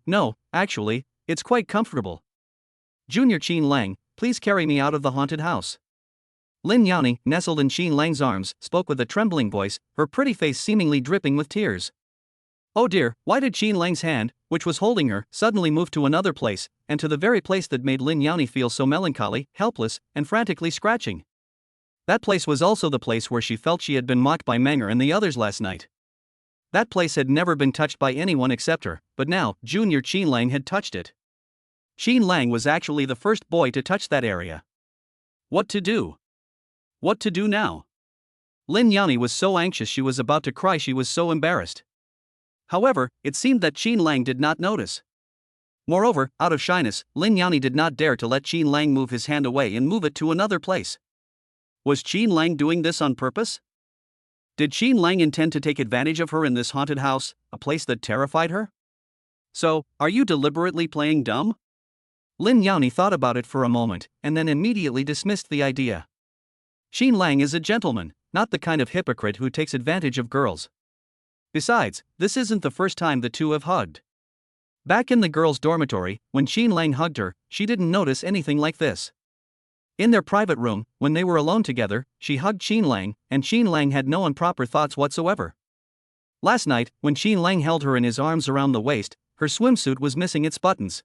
No, actually, it's quite comfortable. Junior Qin Lang, please carry me out of the haunted house. Lin Yaoni, nestled in Qin Lang's arms, spoke with a trembling voice, her pretty face seemingly dripping with tears. Oh dear, why did Qin Lang's hand, which was holding her, suddenly move to another place, and to the very place that made Lin Yaoni feel so melancholy, helpless, and frantically scratching? That place was also the place where she felt she had been mocked by Menger and the others last night. That place had never been touched by anyone except her, but now, Junior Qin Lang had touched it. Qin Lang was actually the first boy to touch that area. What to do? What to do now? Lin Yaoni was so anxious she was about to cry, she was so embarrassed. However, it seemed that Qin Lang did not notice. Moreover, out of shyness, Lin Yaoni did not dare to let Qin Lang move his hand away and move it to another place. Was Qin Lang doing this on purpose? Did Qin Lang intend to take advantage of her in this haunted house, a place that terrified her? So, are you deliberately playing dumb? Lin Yaoni thought about it for a moment, and then immediately dismissed the idea. Qin Lang is a gentleman, not the kind of hypocrite who takes advantage of girls. Besides, this isn't the first time the two have hugged. Back in the girls' dormitory, when Qin Lang hugged her, she didn't notice anything like this. In their private room, when they were alone together, she hugged Qin Lang, and Qin Lang had no improper thoughts whatsoever. Last night, when Qin Lang held her in his arms around the waist, her swimsuit was missing its buttons.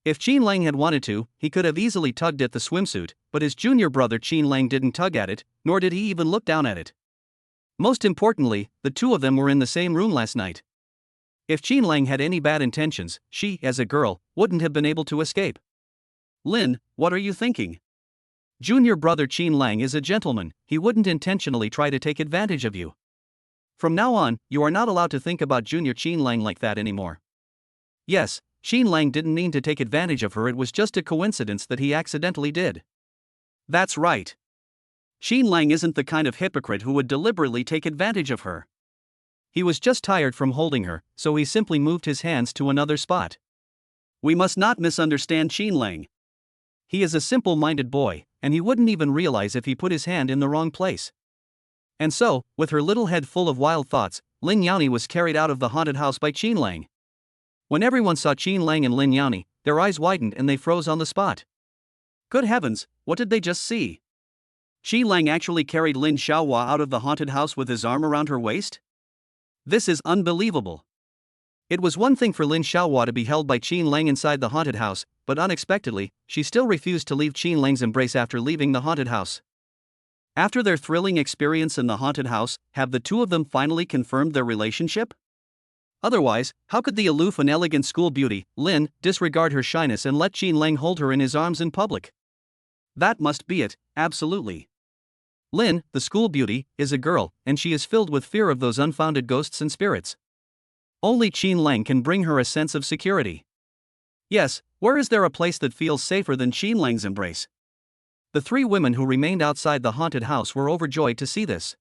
If Qin Lang had wanted to, he could have easily tugged at the swimsuit, but his junior brother Qin Lang didn't tug at it, nor did he even look down at it. Most importantly, the two of them were in the same room last night. If Qin Lang had any bad intentions, she, as a girl, wouldn't have been able to escape. Lin, what are you thinking? Junior brother Qin Lang is a gentleman, he wouldn't intentionally try to take advantage of you. From now on, you are not allowed to think about Junior Qin Lang like that anymore. Yes, Qin Lang didn't mean to take advantage of her, it was just a coincidence that he accidentally did. That's right. Qin Lang isn't the kind of hypocrite who would deliberately take advantage of her. He was just tired from holding her, so he simply moved his hands to another spot. We must not misunderstand Qin Lang. He is a simple-minded boy, and he wouldn't even realize if he put his hand in the wrong place. And so, with her little head full of wild thoughts, Lin Yaoni was carried out of the haunted house by Qin Lang. When everyone saw Qin Lang and Lin Yaoni, their eyes widened and they froze on the spot. Good heavens, what did they just see? Qin Lang actually carried Lin Xiaohua out of the haunted house with his arm around her waist? This is unbelievable. It was one thing for Lin Xiaohua to be held by Qin Lang inside the haunted house, but unexpectedly, she still refused to leave Qin Lang's embrace after leaving the haunted house. After their thrilling experience in the haunted house, have the two of them finally confirmed their relationship? Otherwise, how could the aloof and elegant school beauty, Lin, disregard her shyness and let Qin Lang hold her in his arms in public? That must be it, absolutely. Lin, the school beauty, is a girl, and she is filled with fear of those unfounded ghosts and spirits. Only Qin Lang can bring her a sense of security. Yes, where is there a place that feels safer than Qin Lang's embrace? The three women who remained outside the haunted house were overjoyed to see this.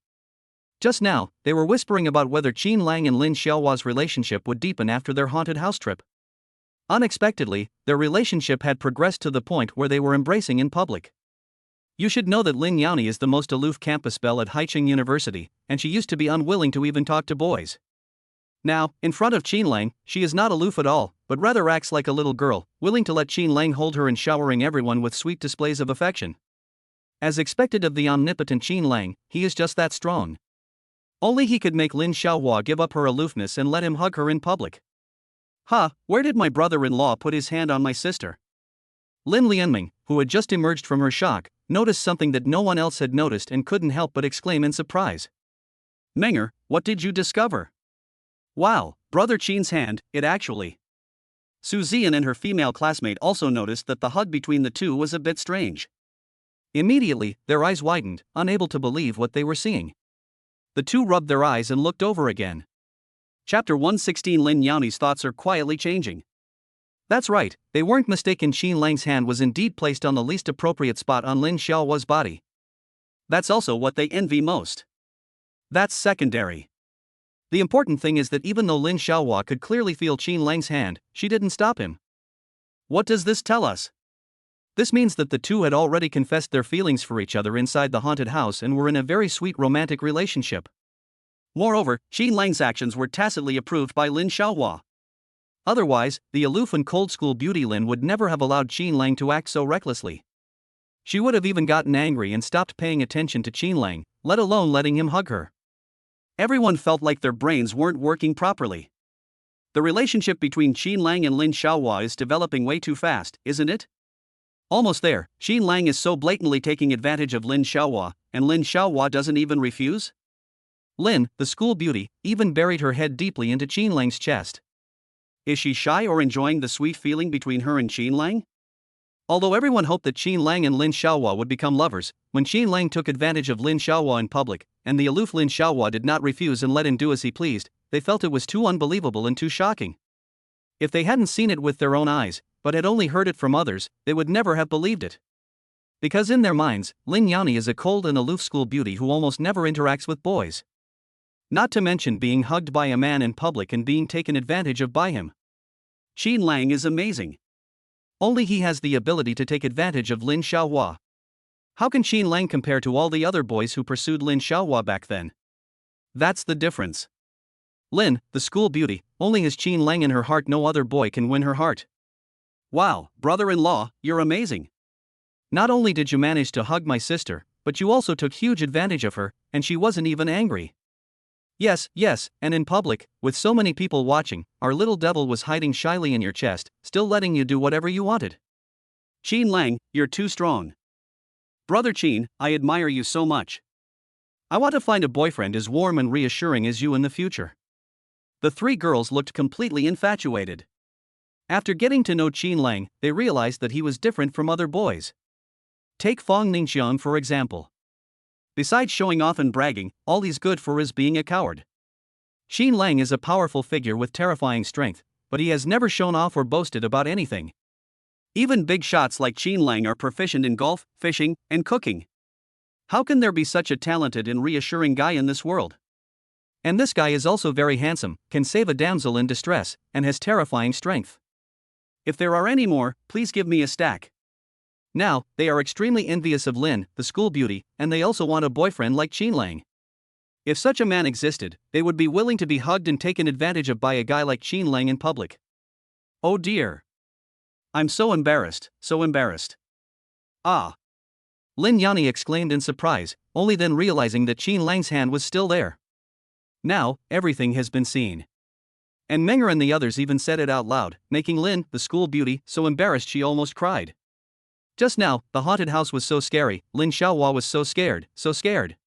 Just now, they were whispering about whether Qin Lang and Lin Xiaohua's relationship would deepen after their haunted house trip. Unexpectedly, their relationship had progressed to the point where they were embracing in public. You should know that Lin Yaoni is the most aloof campus belle at Haicheng University, and she used to be unwilling to even talk to boys. Now, in front of Qin Lang, she is not aloof at all, but rather acts like a little girl, willing to let Qin Lang hold her and showering everyone with sweet displays of affection. As expected of the omnipotent Qin Lang, he is just that strong. Only he could make Lin Xiaohua give up her aloofness and let him hug her in public. Where did my brother-in-law put his hand on my sister? Lin Lianming, who had just emerged from her shock, noticed something that no one else had noticed and couldn't help but exclaim in surprise. Menger, what did you discover? Wow, brother Qin's hand, it actually. Su Zian and her female classmate also noticed that the hug between the two was a bit strange. Immediately, their eyes widened, unable to believe what they were seeing. The two rubbed their eyes and looked over again. Chapter 116. Lin Yaoni's thoughts are quietly changing. That's right, they weren't mistaken. Qin Lang's hand was indeed placed on the least appropriate spot on Lin Xiaohua's body. That's also what they envy most. That's secondary. The important thing is that even though Lin Xiaohua could clearly feel Qin Lang's hand, she didn't stop him. What does this tell us? This means that the two had already confessed their feelings for each other inside the haunted house and were in a very sweet romantic relationship. Moreover, Qin Lang's actions were tacitly approved by Lin Xiaohua. Otherwise, the aloof and cold school beauty Lin would never have allowed Qin Lang to act so recklessly. She would have even gotten angry and stopped paying attention to Qin Lang, let alone letting him hug her. Everyone felt like their brains weren't working properly. The relationship between Qin Lang and Lin Xiaohua is developing way too fast, isn't it? Almost there, Qin Lang is so blatantly taking advantage of Lin Xiaohua, and Lin Xiaohua doesn't even refuse? Lin, the school beauty, even buried her head deeply into Qin Lang's chest. Is she shy or enjoying the sweet feeling between her and Qin Lang? Although everyone hoped that Qin Lang and Lin Xiaohua would become lovers, when Qin Lang took advantage of Lin Xiaohua in public, and the aloof Lin Xiaohua did not refuse and let him do as he pleased, they felt it was too unbelievable and too shocking. If they hadn't seen it with their own eyes, but had only heard it from others, they would never have believed it. Because in their minds, Lin Yaoni is a cold and aloof school beauty who almost never interacts with boys. Not to mention being hugged by a man in public and being taken advantage of by him. Qin Lang is amazing. Only he has the ability to take advantage of Lin Xiaohua. How can Qin Lang compare to all the other boys who pursued Lin Xiaohua back then? That's the difference. Lin, the school beauty, only has Qin Lang in her heart. No other boy can win her heart. Wow, brother-in-law, you're amazing. Not only did you manage to hug my sister, but you also took huge advantage of her, and she wasn't even angry. Yes, and in public, with so many people watching, our little devil was hiding shyly in your chest, still letting you do whatever you wanted. Qin Lang, you're too strong. Brother Qin, I admire you so much. I want to find a boyfriend as warm and reassuring as you in the future. The three girls looked completely infatuated. After getting to know Qin Lang, they realized that he was different from other boys. Take Fong Ningxiang for example. Besides showing off and bragging, all he's good for is being a coward. Qin Lang is a powerful figure with terrifying strength, but he has never shown off or boasted about anything. Even big shots like Qin Lang are proficient in golf, fishing, and cooking. How can there be such a talented and reassuring guy in this world? And this guy is also very handsome, can save a damsel in distress, and has terrifying strength. If there are any more, please give me a stack. Now, they are extremely envious of Lin, the school beauty, and they also want a boyfriend like Qin Lang. If such a man existed, they would be willing to be hugged and taken advantage of by a guy like Qin Lang in public. Oh dear. I'm so embarrassed, so embarrassed. Ah. Lin Yaoni exclaimed in surprise, only then realizing that Qin Lang's hand was still there. Now, everything has been seen. And Menger and the others even said it out loud, making Lin, the school beauty, so embarrassed she almost cried. Just now, the haunted house was so scary, Lin Xiaohua was so scared.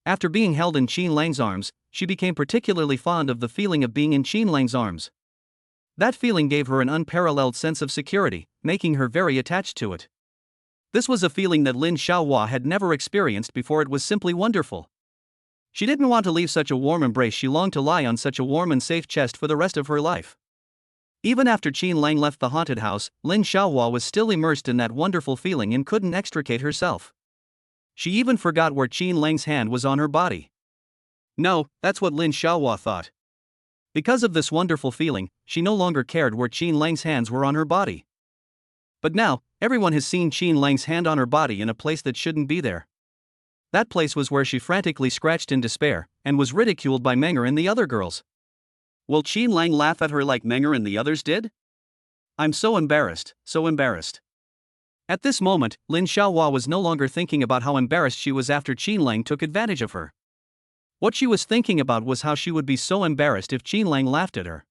After being held in Qin Lang's arms, she became particularly fond of the feeling of being in Qin Lang's arms. That feeling gave her an unparalleled sense of security, making her very attached to it. This was a feeling that Lin Xiaohua had never experienced before. It was simply wonderful. She didn't want to leave such a warm embrace. She longed to lie on such a warm and safe chest for the rest of her life. Even after Qin Lang left the haunted house, Lin Xiaohua was still immersed in that wonderful feeling and couldn't extricate herself. She even forgot where Qin Lang's hand was on her body. No, that's what Lin Xiaohua thought. Because of this wonderful feeling, she no longer cared where Qin Lang's hands were on her body. But now, everyone has seen Qin Lang's hand on her body in a place that shouldn't be there. That place was where she frantically scratched in despair, and was ridiculed by Menger and the other girls. Will Qin Lang laugh at her like Menger and the others did? I'm so embarrassed, so embarrassed. At this moment, Lin Xiaohua was no longer thinking about how embarrassed she was after Qin Lang took advantage of her. What she was thinking about was how she would be so embarrassed if Qin Lang laughed at her.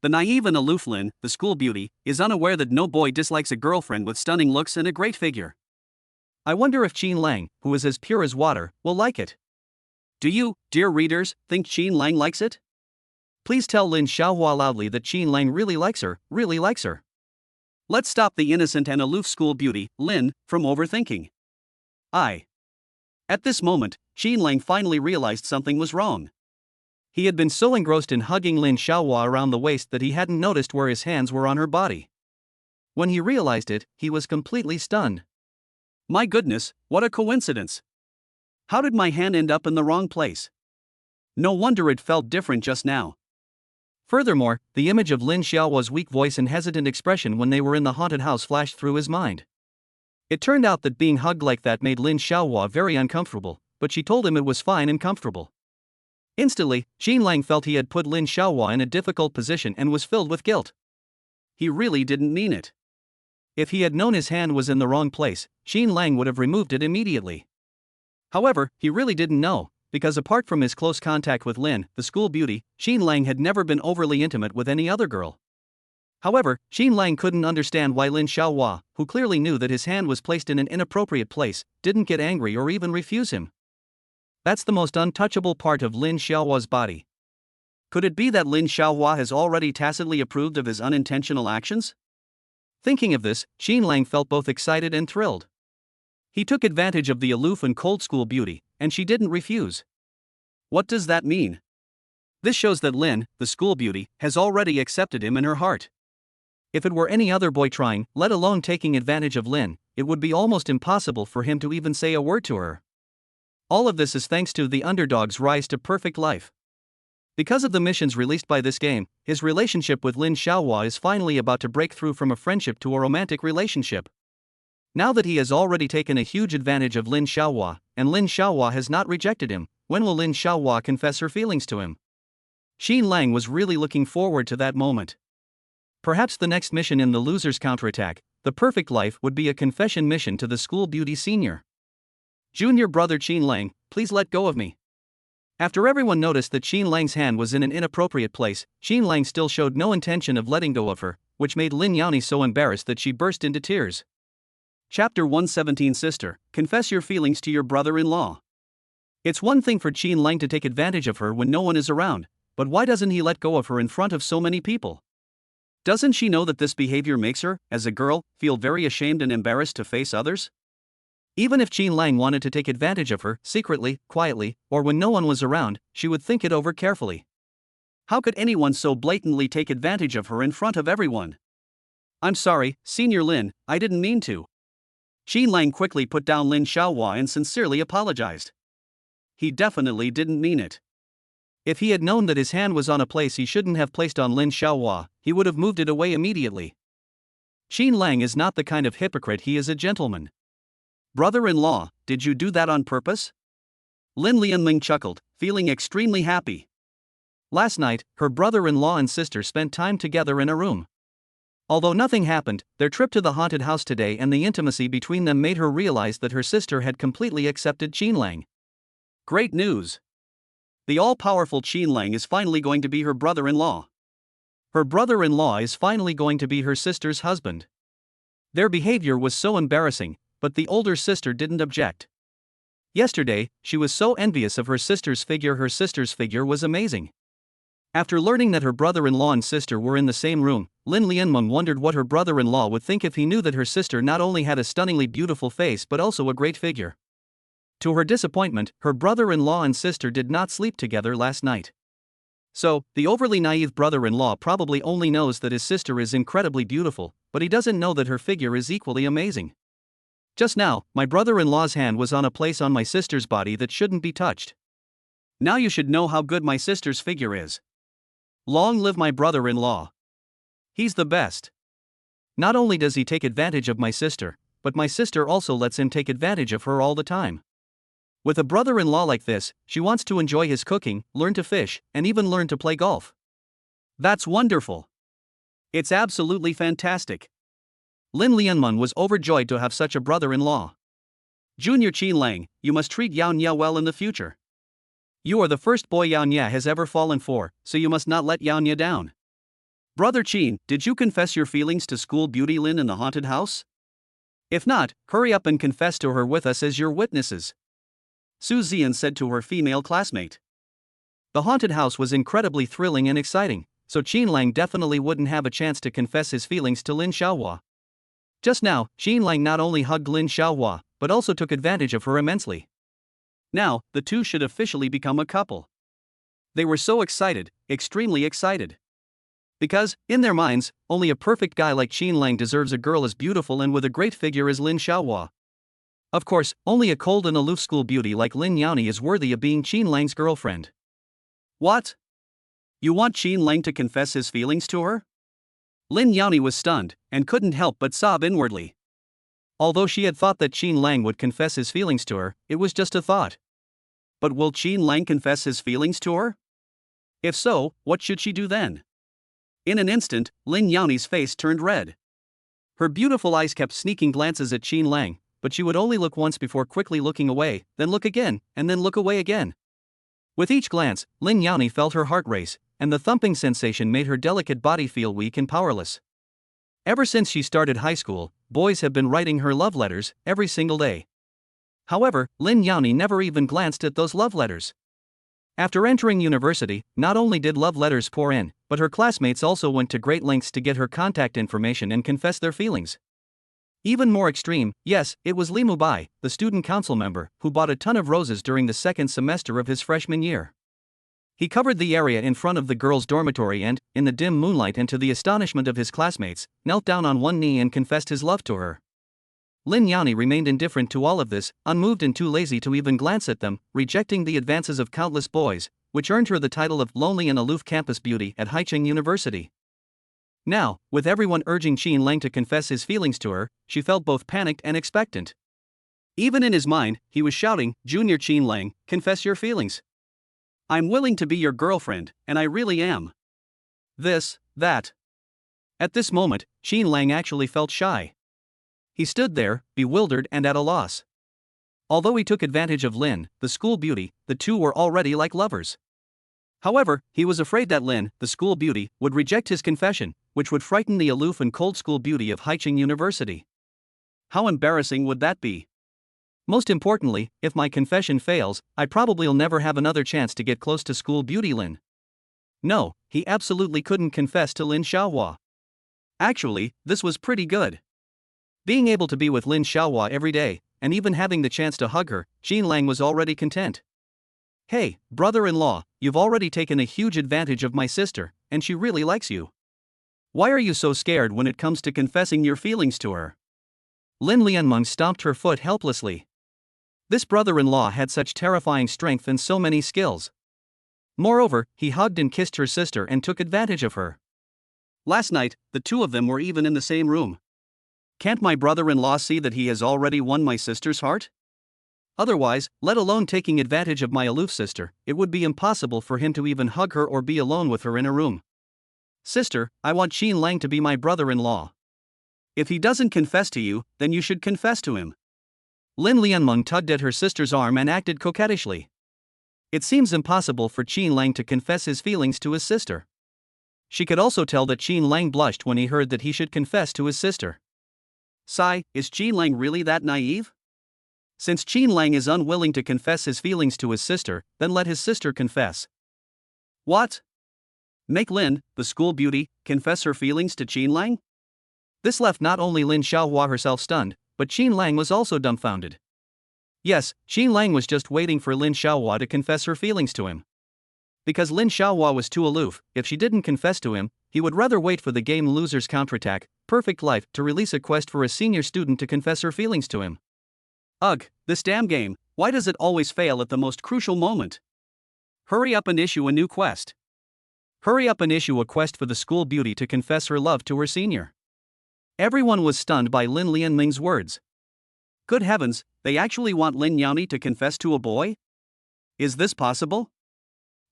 The naive and aloof Lin, the school beauty, is unaware that no boy dislikes a girlfriend with stunning looks and a great figure. I wonder if Qin Lang, who is as pure as water, will like it. Do you, dear readers, think Qin Lang likes it? Please tell Lin Xiaohua loudly that Qin Lang really likes her, really likes her. Let's stop the innocent and aloof school beauty, Lin, from overthinking. At this moment, Qin Lang finally realized something was wrong. He had been so engrossed in hugging Lin Xiaohua around the waist that he hadn't noticed where his hands were on her body. When he realized it, he was completely stunned. My goodness, what a coincidence! How did my hand end up in the wrong place? No wonder it felt different just now. Furthermore, the image of Lin Xiaohua's weak voice and hesitant expression when they were in the haunted house flashed through his mind. It turned out that being hugged like that made Lin Xiaohua very uncomfortable, but she told him it was fine and comfortable. Instantly, Xinlang felt he had put Lin Xiaohua in a difficult position and was filled with guilt. He really didn't mean it. If he had known his hand was in the wrong place, Xinlang would have removed it immediately. However, he really didn't know, because apart from his close contact with Lin, the school beauty, Xinlang had never been overly intimate with any other girl. However, Xinlang couldn't understand why Lin Xiaohua, who clearly knew that his hand was placed in an inappropriate place, didn't get angry or even refuse him. That's the most untouchable part of Lin Xiaohua's body. Could it be that Lin Xiaohua has already tacitly approved of his unintentional actions? Thinking of this, Xinlang felt both excited and thrilled. He took advantage of the aloof and cold school beauty, and she didn't refuse. What does that mean? This shows that Lin, the school beauty, has already accepted him in her heart. If it were any other boy trying, let alone taking advantage of Lin, it would be almost impossible for him to even say a word to her. All of this is thanks to the underdog's rise to perfect life. Because of the missions released by this game, his relationship with Lin Xiaohua is finally about to break through from a friendship to a romantic relationship. Now that he has already taken a huge advantage of Lin Xiaohua, and Lin Xiaohua has not rejected him, when will Lin Xiaohua confess her feelings to him? Xinlang was really looking forward to that moment. Perhaps the next mission in the loser's counterattack, the perfect life, would be a confession mission to the school beauty senior. Junior brother Xinlang, please let go of me. After everyone noticed that Xinlang's hand was in an inappropriate place, Xinlang still showed no intention of letting go of her, which made Lin Yaoni so embarrassed that she burst into tears. Chapter 117 Sister, confess your feelings to your brother-in-law. It's one thing for Xinlang to take advantage of her when no one is around, but why doesn't he let go of her in front of so many people? Doesn't she know that this behavior makes her, as a girl, feel very ashamed and embarrassed to face others? Even if Xinlang wanted to take advantage of her, secretly, quietly, or when no one was around, she would think it over carefully. How could anyone so blatantly take advantage of her in front of everyone? I'm sorry, Senior Lin, I didn't mean to. Xinlang quickly put down Lin Xiaohua and sincerely apologized. He definitely didn't mean it. If he had known that his hand was on a place he shouldn't have placed on Lin Xiaohua, he would have moved it away immediately. Xinlang is not the kind of hypocrite, he is a gentleman. Brother-in-law, did you do that on purpose? Lin Lianming chuckled, feeling extremely happy. Last night, her brother-in-law and sister spent time together in a room. Although nothing happened, their trip to the haunted house today and the intimacy between them made her realize that her sister had completely accepted Xinlang. Great news! The all-powerful Xinlang is finally going to be her brother-in-law. Her brother-in-law is finally going to be her sister's husband. Their behavior was so embarrassing, but the older sister didn't object. Yesterday, she was so envious of her sister's figure. Her sister's figure was amazing. After learning that her brother-in-law and sister were in the same room, Lin Lianmeng wondered what her brother-in-law would think if he knew that her sister not only had a stunningly beautiful face but also a great figure. To her disappointment, her brother-in-law and sister did not sleep together last night. So, the overly naive brother-in-law probably only knows that his sister is incredibly beautiful, but he doesn't know that her figure is equally amazing. Just now, my brother-in-law's hand was on a place on my sister's body that shouldn't be touched. Now you should know how good my sister's figure is. Long live my brother-in-law. He's the best. Not only does he take advantage of my sister, but my sister also lets him take advantage of her all the time. With a brother-in-law like this, she wants to enjoy his cooking, learn to fish, and even learn to play golf. That's wonderful. It's absolutely fantastic. Lin Lianmeng was overjoyed to have such a brother-in-law. Junior Xinlang, you must treat Yao Nye well in the future. You are the first boy Yao Nye has ever fallen for, so you must not let Yao Nye down. Brother Qin, did you confess your feelings to school beauty Lin in the haunted house? If not, hurry up and confess to her with us as your witnesses. Su Zian said to her female classmate. The haunted house was incredibly thrilling and exciting, so Xinlang definitely wouldn't have a chance to confess his feelings to Lin Xiaohua. Just now, Xinlang not only hugged Lin Xiaohua, but also took advantage of her immensely. Now, the two should officially become a couple. They were so excited, extremely excited. Because, in their minds, only a perfect guy like Xinlang deserves a girl as beautiful and with a great figure as Lin Xiaohua. Of course, only a cold and aloof school beauty like Lin Yaoni is worthy of being Xinlang's girlfriend. What? You want Qin Lang to confess his feelings to her? Lin Yaoni was stunned, and couldn't help but sob inwardly. Although she had thought that Qin Lang would confess his feelings to her, it was just a thought. But will Qin Lang confess his feelings to her? If so, what should she do then? In an instant, Lin Yaoni's face turned red. Her beautiful eyes kept sneaking glances at Qin Lang, but she would only look once before quickly looking away, then look again, and then look away again. With each glance, Lin Yaoni felt her heart race, and the thumping sensation made her delicate body feel weak and powerless. Ever since she started high school, boys have been writing her love letters every single day. However, Lin Yaoni never even glanced at those love letters. After entering university, not only did love letters pour in, but her classmates also went to great lengths to get her contact information and confess their feelings. Even more extreme, yes, it was Li Mubai, the student council member, who bought a ton of roses during the second semester of his freshman year. He covered the area in front of the girls' dormitory and, in the dim moonlight and to the astonishment of his classmates, knelt down on one knee and confessed his love to her. Lin Yaoni remained indifferent to all of this, unmoved and too lazy to even glance at them, rejecting the advances of countless boys, which earned her the title of lonely and aloof campus beauty at Haicheng University. Now, with everyone urging Qin Lang to confess his feelings to her, she felt both panicked and expectant. Even in his mind, he was shouting, "Junior Qin Lang, confess your feelings. I'm willing to be your girlfriend, and I really am. This, that." At this moment, Qin Lang actually felt shy. He stood there, bewildered and at a loss. Although he took advantage of Lin, the school beauty, the two were already like lovers. However, he was afraid that Lin, the school beauty, would reject his confession, which would frighten the aloof and cold school beauty of Haicheng University. How embarrassing would that be? Most importantly, if my confession fails, I probably'll never have another chance to get close to school beauty Lin. No, he absolutely couldn't confess to Lin Xiaohua. Actually, this was pretty good. Being able to be with Lin Xiaohua every day, and even having the chance to hug her, Qin Lang was already content. Hey, brother-in-law, you've already taken a huge advantage of my sister, and she really likes you. Why are you so scared when it comes to confessing your feelings to her? Lin Lianmeng stomped her foot helplessly. This brother-in-law had such terrifying strength and so many skills. Moreover, he hugged and kissed her sister and took advantage of her. Last night, the two of them were even in the same room. Can't my brother-in-law see that he has already won my sister's heart? Otherwise, let alone taking advantage of my aloof sister, it would be impossible for him to even hug her or be alone with her in a room. Sister, I want Qin Lang to be my brother-in-law. If he doesn't confess to you, then you should confess to him. Lin Lianmeng tugged at her sister's arm and acted coquettishly. It seems impossible for Qin Lang to confess his feelings to his sister. She could also tell that Qin Lang blushed when he heard that he should confess to his sister. Sigh, is Qin Lang really that naive? Since Qin Lang is unwilling to confess his feelings to his sister, then let his sister confess. What? Make Lin, the school beauty, confess her feelings to Qin Lang? This left not only Lin Xiaohua herself stunned, but Qin Lang was also dumbfounded. Yes, Qin Lang was just waiting for Lin Xiaohua to confess her feelings to him. Because Lin Xiaohua was too aloof, if she didn't confess to him, he would rather wait for the game loser's counterattack, Perfect Life, to release a quest for a senior student to confess her feelings to him. Ugh, this damn game, why does it always fail at the most crucial moment? Hurry up and issue a new quest. Hurry up and issue a quest for the school beauty to confess her love to her senior. Everyone was stunned by Lin Lianmeng's words. Good heavens, they actually want Lin Yaoni to confess to a boy? Is this possible?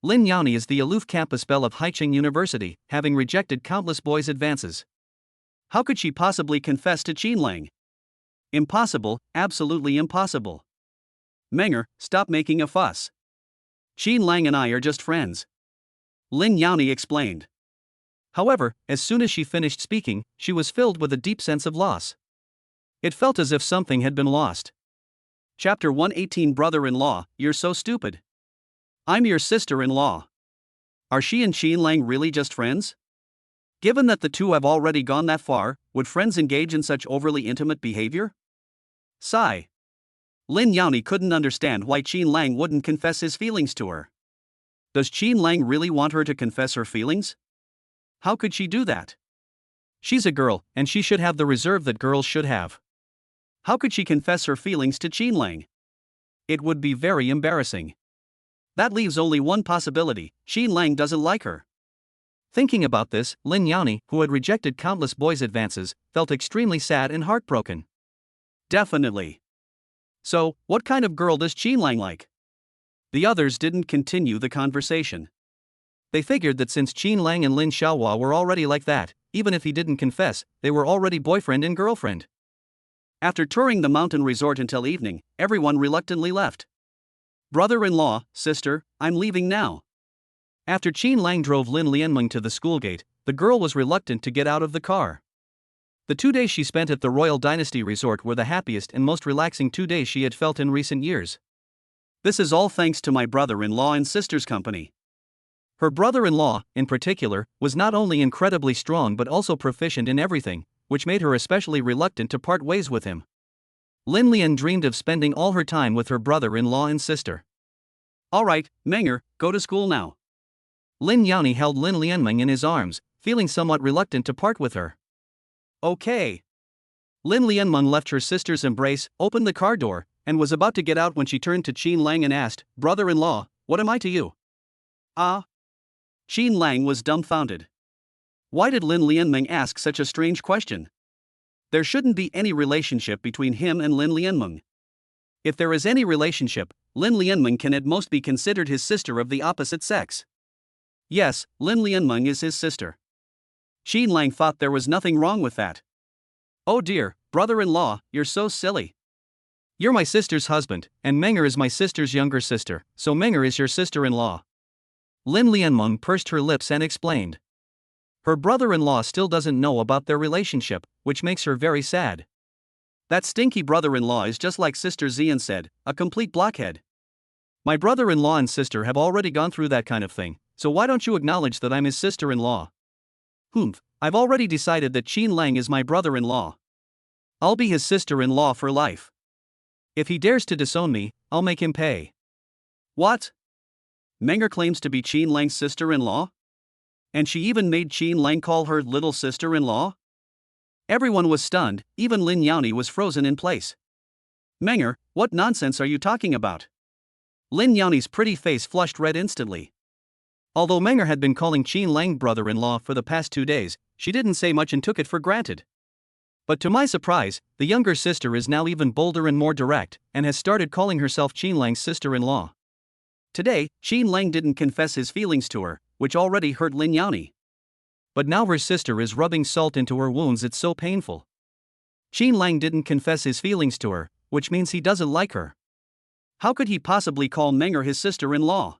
Lin Yaoni is the aloof campus belle of Haicheng University, having rejected countless boys' advances. How could she possibly confess to Qin Lang? Impossible, absolutely impossible. Menger, stop making a fuss. Qin Lang and I are just friends. Lin Yaoni explained. However, as soon as she finished speaking, she was filled with a deep sense of loss. It felt as if something had been lost. Chapter 118 Brother-in-law, you're so stupid. I'm your sister-in-law. Are she and Qin Lang really just friends? Given that the two have already gone that far, would friends engage in such overly intimate behavior? Sigh. Lin Yaoni couldn't understand why Qin Lang wouldn't confess his feelings to her. Does Qin Lang really want her to confess her feelings? How could she do that? She's a girl, and she should have the reserve that girls should have. How could she confess her feelings to Qin Lang? It would be very embarrassing. That leaves only one possibility: Xin Lang doesn't like her. Thinking about this, Lin Yaoni, who had rejected countless boys' advances, felt extremely sad and heartbroken. Definitely. So, what kind of girl does Xin Lang like? The others didn't continue the conversation. They figured that since Xin Lang and Lin Xiaohua were already like that, even if he didn't confess, they were already boyfriend and girlfriend. After touring the mountain resort until evening, everyone reluctantly left. Brother-in-law, sister, I'm leaving now. After Xin Lang drove Lin Lianmeng to the school gate, the girl was reluctant to get out of the car. The 2 days she spent at the Royal Dynasty Resort were the happiest and most relaxing 2 days she had felt in recent years. This is all thanks to my brother-in-law and sister's company. Her brother-in-law, in particular, was not only incredibly strong but also proficient in everything, which made her especially reluctant to part ways with him. Lin Lian dreamed of spending all her time with her brother-in-law and sister. Alright, Menger, go to school now. Lin Yaoni held Lin Lianmeng in his arms, feeling somewhat reluctant to part with her. Okay. Lin Lianmeng left her sister's embrace, opened the car door, and was about to get out when she turned to Xin Lang and asked, "Brother-in-law, what am I to you?" Xin Lang was dumbfounded. Why did Lin Lianmeng ask such a strange question? There shouldn't be any relationship between him and Lin Lianmeng. If there is any relationship, Lin Lianmeng can at most be considered his sister of the opposite sex. Yes, Lin Lianmeng is his sister. Xin Lang thought there was nothing wrong with that. Oh dear, brother-in-law, you're so silly. You're my sister's husband, and Menger is my sister's younger sister, so Menger is your sister-in-law. Lin Lianmeng pursed her lips and explained. Her brother-in-law still doesn't know about their relationship, which makes her very sad. That stinky brother-in-law is just like Sister Xian said, a complete blockhead. My brother-in-law and sister have already gone through that kind of thing, so why don't you acknowledge that I'm his sister-in-law? I've already decided that Xin Lang is my brother-in-law. I'll be his sister-in-law for life. If he dares to disown me, I'll make him pay. What? Menger claims to be Xin Lang's sister-in-law? And she even made Xin Lang call her little sister-in-law? Everyone was stunned, even Lin Yaoni was frozen in place. Menger, what nonsense are you talking about? Lin Yaoni's pretty face flushed red instantly. Although Menger had been calling Xin Lang brother-in-law for the past 2 days, she didn't say much and took it for granted. But to my surprise, the younger sister is now even bolder and more direct, and has started calling herself Xin Lang's sister-in-law. Today, Xin Lang didn't confess his feelings to her, which already hurt Lin Yaoni. But now her sister is rubbing salt into her wounds. It's so painful. Xin Lang didn't confess his feelings to her, which means he doesn't like her. How could he possibly call Menger his sister-in-law?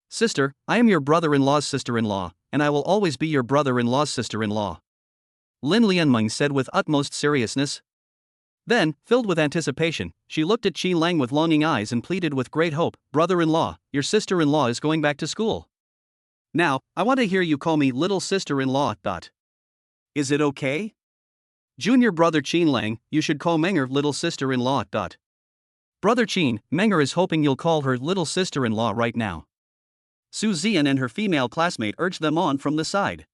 Sister, I am your brother-in-law's sister-in-law, and I will always be your brother-in-law's sister-in-law. Lin Lianmeng said with utmost seriousness. Then, filled with anticipation, she looked at Xin Lang with longing eyes and pleaded with great hope, "Brother-in-law, your sister-in-law is going back to school. Now, I want to hear you call me little sister-in-law. Is it okay? Junior brother Xin Lang, you should call Menger little sister-in-law. Brother Xin, Menger is hoping you'll call her little sister-in-law right now." Su Zian and her female classmate urged them on from the side.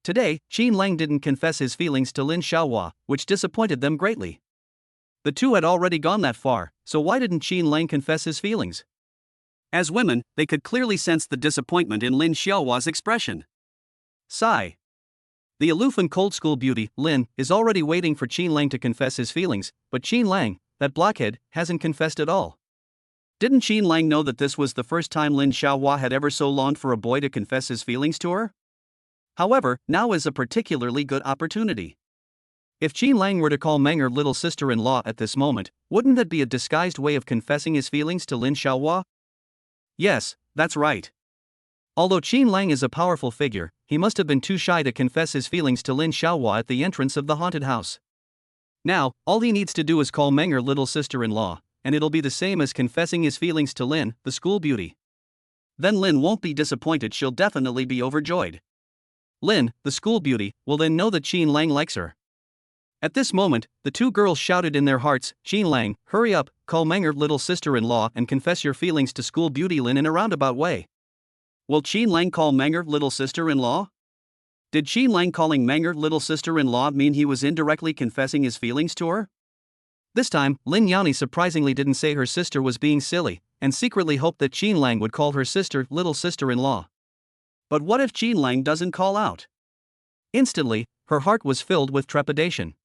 Today, Xin Lang didn't confess his feelings to Lin Xiaohua, which disappointed them greatly. The two had already gone that far, so why didn't Xin Lang confess his feelings? As women, they could clearly sense the disappointment in Lin Xiaohua's expression. Sigh. The aloof and cold school beauty, Lin, is already waiting for Xin Lang to confess his feelings, but Xin Lang, that blockhead, hasn't confessed at all. Didn't Xin Lang know that this was the first time Lin Xiaohua had ever so longed for a boy to confess his feelings to her? However, now is a particularly good opportunity. If Xin Lang were to call Menger little sister-in-law at this moment, wouldn't that be a disguised way of confessing his feelings to Lin Xiaohua? Yes, that's right. Although Xin Lang is a powerful figure, he must have been too shy to confess his feelings to Lin Xiaohua at the entrance of the haunted house. Now, all he needs to do is call Menger little sister-in-law, and it'll be the same as confessing his feelings to Lin, the school beauty. Then Lin won't be disappointed, she'll definitely be overjoyed. Lin, the school beauty, will then know that Xin Lang likes her. At this moment, the two girls shouted in their hearts, "Xin Lang, hurry up, call Menger little sister-in-law and confess your feelings to school beauty Lin in a roundabout way." Will Xin Lang call Menger little sister-in-law? Did Xin Lang calling Menger little sister-in-law mean he was indirectly confessing his feelings to her? This time, Lin Yaoni surprisingly didn't say her sister was being silly, and secretly hoped that Qin Lang would call her sister little sister-in-law. But what if Qin Lang doesn't call out? Instantly, her heart was filled with trepidation.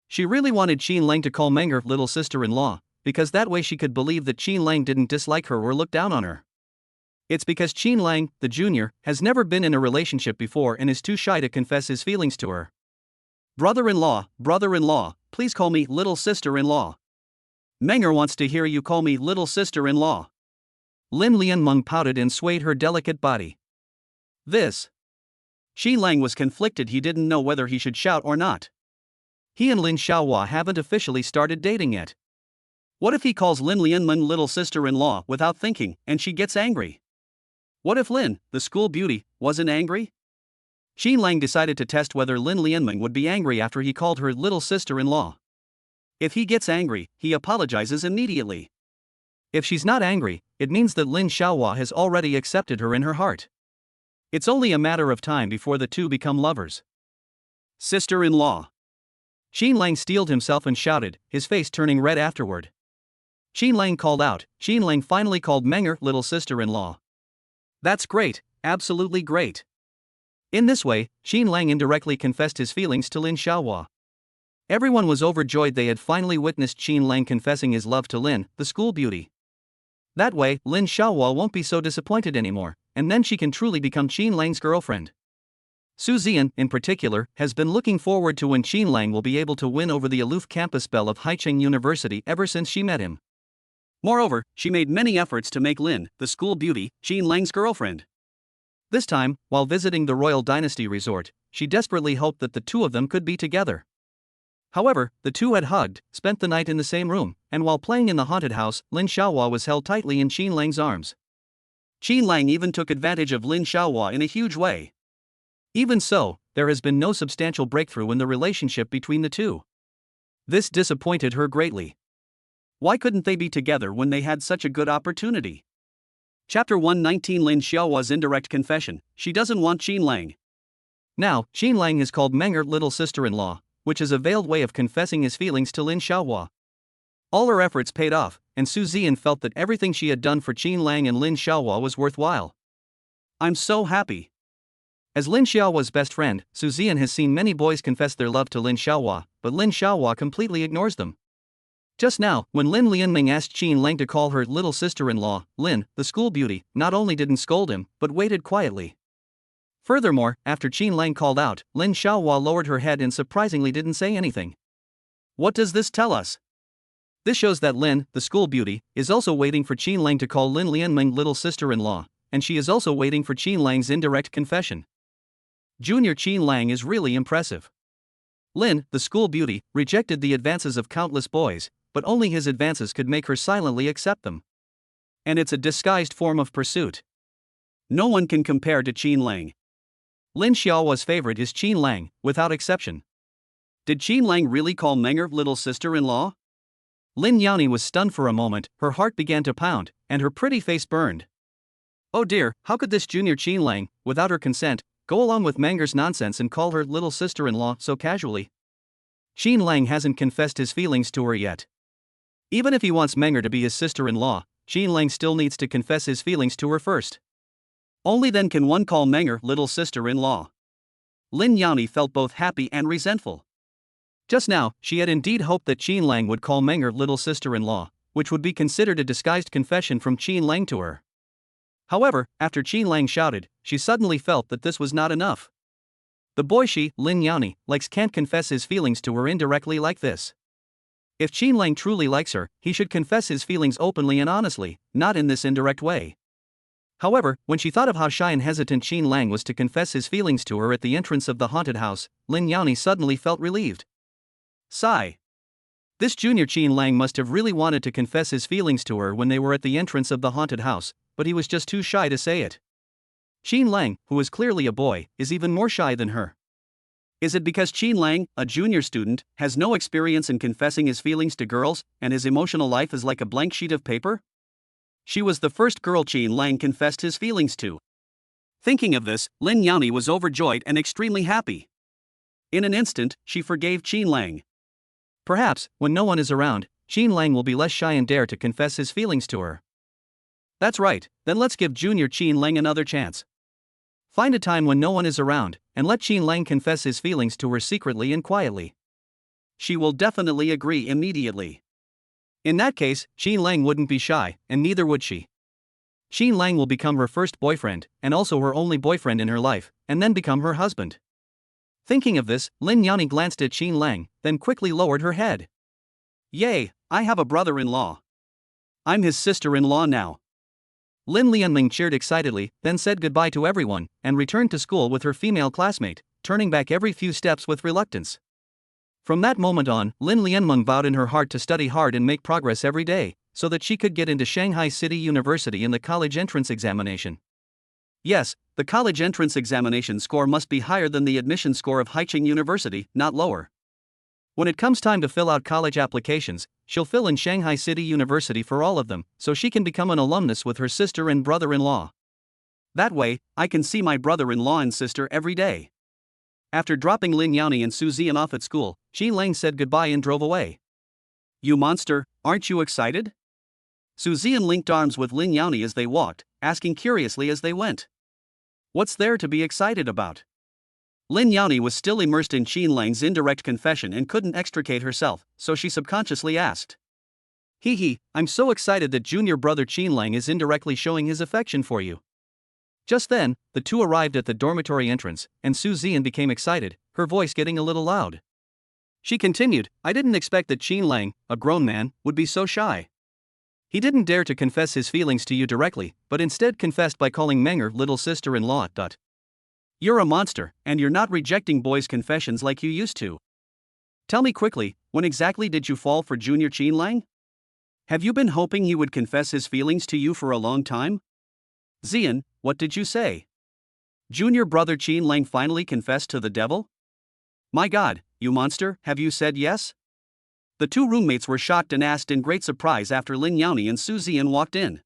She really wanted Qin Lang to call Meng her little sister-in-law, because that way she could believe that Qin Lang didn't dislike her or look down on her. It's because Qin Lang, the junior, has never been in a relationship before and is too shy to confess his feelings to her. Brother-in-law, please call me little sister-in-law. Menger wants to hear you call me little sister-in-law. Lin Lianmeng pouted and swayed her delicate body. Qin Lang was conflicted. He didn't know whether he should shout or not. He and Lin Xiaohua haven't officially started dating yet. What if he calls Lin Lianmeng little sister-in-law without thinking, and she gets angry? What if Lin, the school beauty, wasn't angry? Qin Lang decided to test whether Lin Lianmeng would be angry after he called her little sister-in-law. If he gets angry, he apologizes immediately. If she's not angry, it means that Lin Xiaohua has already accepted her in her heart. It's only a matter of time before the two become lovers. Sister-in-law. Qin Lang steeled himself and shouted, his face turning red afterward. Qin Lang called out. Qin Lang finally called Menger little sister-in-law. That's great, absolutely great. In this way, Qin Lang indirectly confessed his feelings to Lin Xiaohua. Everyone was overjoyed they had finally witnessed Qin Lang confessing his love to Lin, the school beauty. That way, Lin Xiaohua won't be so disappointed anymore, and then she can truly become Qin Lang's girlfriend. Su Zian, in particular, has been looking forward to when Qin Lang will be able to win over the aloof campus belle of Haicheng University ever since she met him. Moreover, she made many efforts to make Lin, the school beauty, Qin Lang's girlfriend. This time, while visiting the Royal Dynasty Resort, she desperately hoped that the two of them could be together. However, the two had hugged, spent the night in the same room, and while playing in the haunted house, Lin Xiaohua was held tightly in Qin Lang's arms. Qin Lang even took advantage of Lin Xiaohua in a huge way. Even so, there has been no substantial breakthrough in the relationship between the two. This disappointed her greatly. Why couldn't they be together when they had such a good opportunity? Chapter 119 Lin Xiaohua's indirect confession. She doesn't want Qin Lang. Now, Qin Lang has called Menger little sister-in-law, which is a veiled way of confessing his feelings to Lin Xiaohua. All her efforts paid off, and Su Zian felt that everything she had done for Qin Lang and Lin Xiaohua was worthwhile. I'm so happy. As Lin Xiaohua's best friend, Su Zian has seen many boys confess their love to Lin Xiaohua, but Lin Xiaohua completely ignores them. Just now, when Lin Lianmeng asked Qin Lang to call her little sister-in-law, Lin, the school beauty, not only didn't scold him, but waited quietly. Furthermore, after Qin Lang called out, Lin Xiaohua lowered her head and surprisingly didn't say anything. What does this tell us? This shows that Lin, the school beauty, is also waiting for Qin Lang to call Lin Lianmeng little sister-in-law, and she is also waiting for Qin Lang's indirect confession. Junior Qin Lang is really impressive. Lin, the school beauty, rejected the advances of countless boys, but only his advances could make her silently accept them. And it's a disguised form of pursuit. No one can compare to Qin Lang. Lin Xiaohua's favorite is Qin Lang, without exception. Did Qin Lang really call Menger little sister-in-law? Lin Yaoni was stunned for a moment, her heart began to pound, and her pretty face burned. Oh dear, how could this junior Qin Lang, without her consent, go along with Menger's nonsense and call her little sister-in-law so casually? Qin Lang hasn't confessed his feelings to her yet. Even if he wants Menger to be his sister-in-law, Qin Lang still needs to confess his feelings to her first. Only then can one call Menger little sister-in-law. Lin Yaoni felt both happy and resentful. Just now, she had indeed hoped that Qin Lang would call Menger little sister-in-law, which would be considered a disguised confession from Qin Lang to her. However, after Qin Lang shouted, she suddenly felt that this was not enough. The boy she, Lin Yaoni, likes can't confess his feelings to her indirectly like this. If Qin Lang truly likes her, he should confess his feelings openly and honestly, not in this indirect way. However, when she thought of how shy and hesitant Qin Lang was to confess his feelings to her at the entrance of the haunted house, Lin Yaoni suddenly felt relieved. Sigh. This junior Qin Lang must have really wanted to confess his feelings to her when they were at the entrance of the haunted house, but he was just too shy to say it. Qin Lang, who is clearly a boy, is even more shy than her. Is it because Qin Lang, a junior student, has no experience in confessing his feelings to girls, and his emotional life is like a blank sheet of paper? She was the first girl Qin Lang confessed his feelings to. Thinking of this, Lin Yaoni was overjoyed and extremely happy. In an instant, she forgave Qin Lang. Perhaps, when no one is around, Qin Lang will be less shy and dare to confess his feelings to her. That's right, then let's give Junior Qin Lang another chance. Find a time when no one is around, and let Qin Lang confess his feelings to her secretly and quietly. She will definitely agree immediately. In that case, Qin Lang wouldn't be shy, and neither would she. Qin Lang will become her first boyfriend, and also her only boyfriend in her life, and then become her husband. Thinking of this, Lin Yanni glanced at Qin Lang, then quickly lowered her head. Yay, I have a brother-in-law. I'm his sister-in-law now. Lin Lianming cheered excitedly, then said goodbye to everyone, and returned to school with her female classmate, turning back every few steps with reluctance. From that moment on, Lin Lianmeng vowed in her heart to study hard and make progress every day, so that she could get into Shanghai City University in the college entrance examination. Yes, the college entrance examination score must be higher than the admission score of Haicheng University, not lower. When it comes time to fill out college applications, she'll fill in Shanghai City University for all of them, so she can become an alumnus with her sister and brother-in-law. That way, I can see my brother-in-law and sister every day. After dropping Lin Yaoni and Su Ziyan off at school, Qin Lang said goodbye and drove away. You monster, aren't you excited? Su Ziyan linked arms with Lin Yaoni as they walked, asking curiously as they went. What's there to be excited about? Lin Yaoni was still immersed in Qin Lang's indirect confession and couldn't extricate herself, so she subconsciously asked. I'm so excited that junior brother Qin Lang is indirectly showing his affection for you. Just then, the two arrived at the dormitory entrance, and Su Ziyan became excited, her voice getting a little loud. She continued, I didn't expect that Qin Lang, a grown man, would be so shy. He didn't dare to confess his feelings to you directly, but instead confessed by calling Menger little sister-in-law. You're a monster, and you're not rejecting boys' confessions like you used to. Tell me quickly, when exactly did you fall for Junior Qin Lang? Have you been hoping he would confess his feelings to you for a long time? Ziyan, what did you say? Junior brother Qin Lang finally confessed to the devil? My God, you monster, have you said yes? The two roommates were shocked and asked in great surprise after Lin Yaoni and Su Ziyan walked in.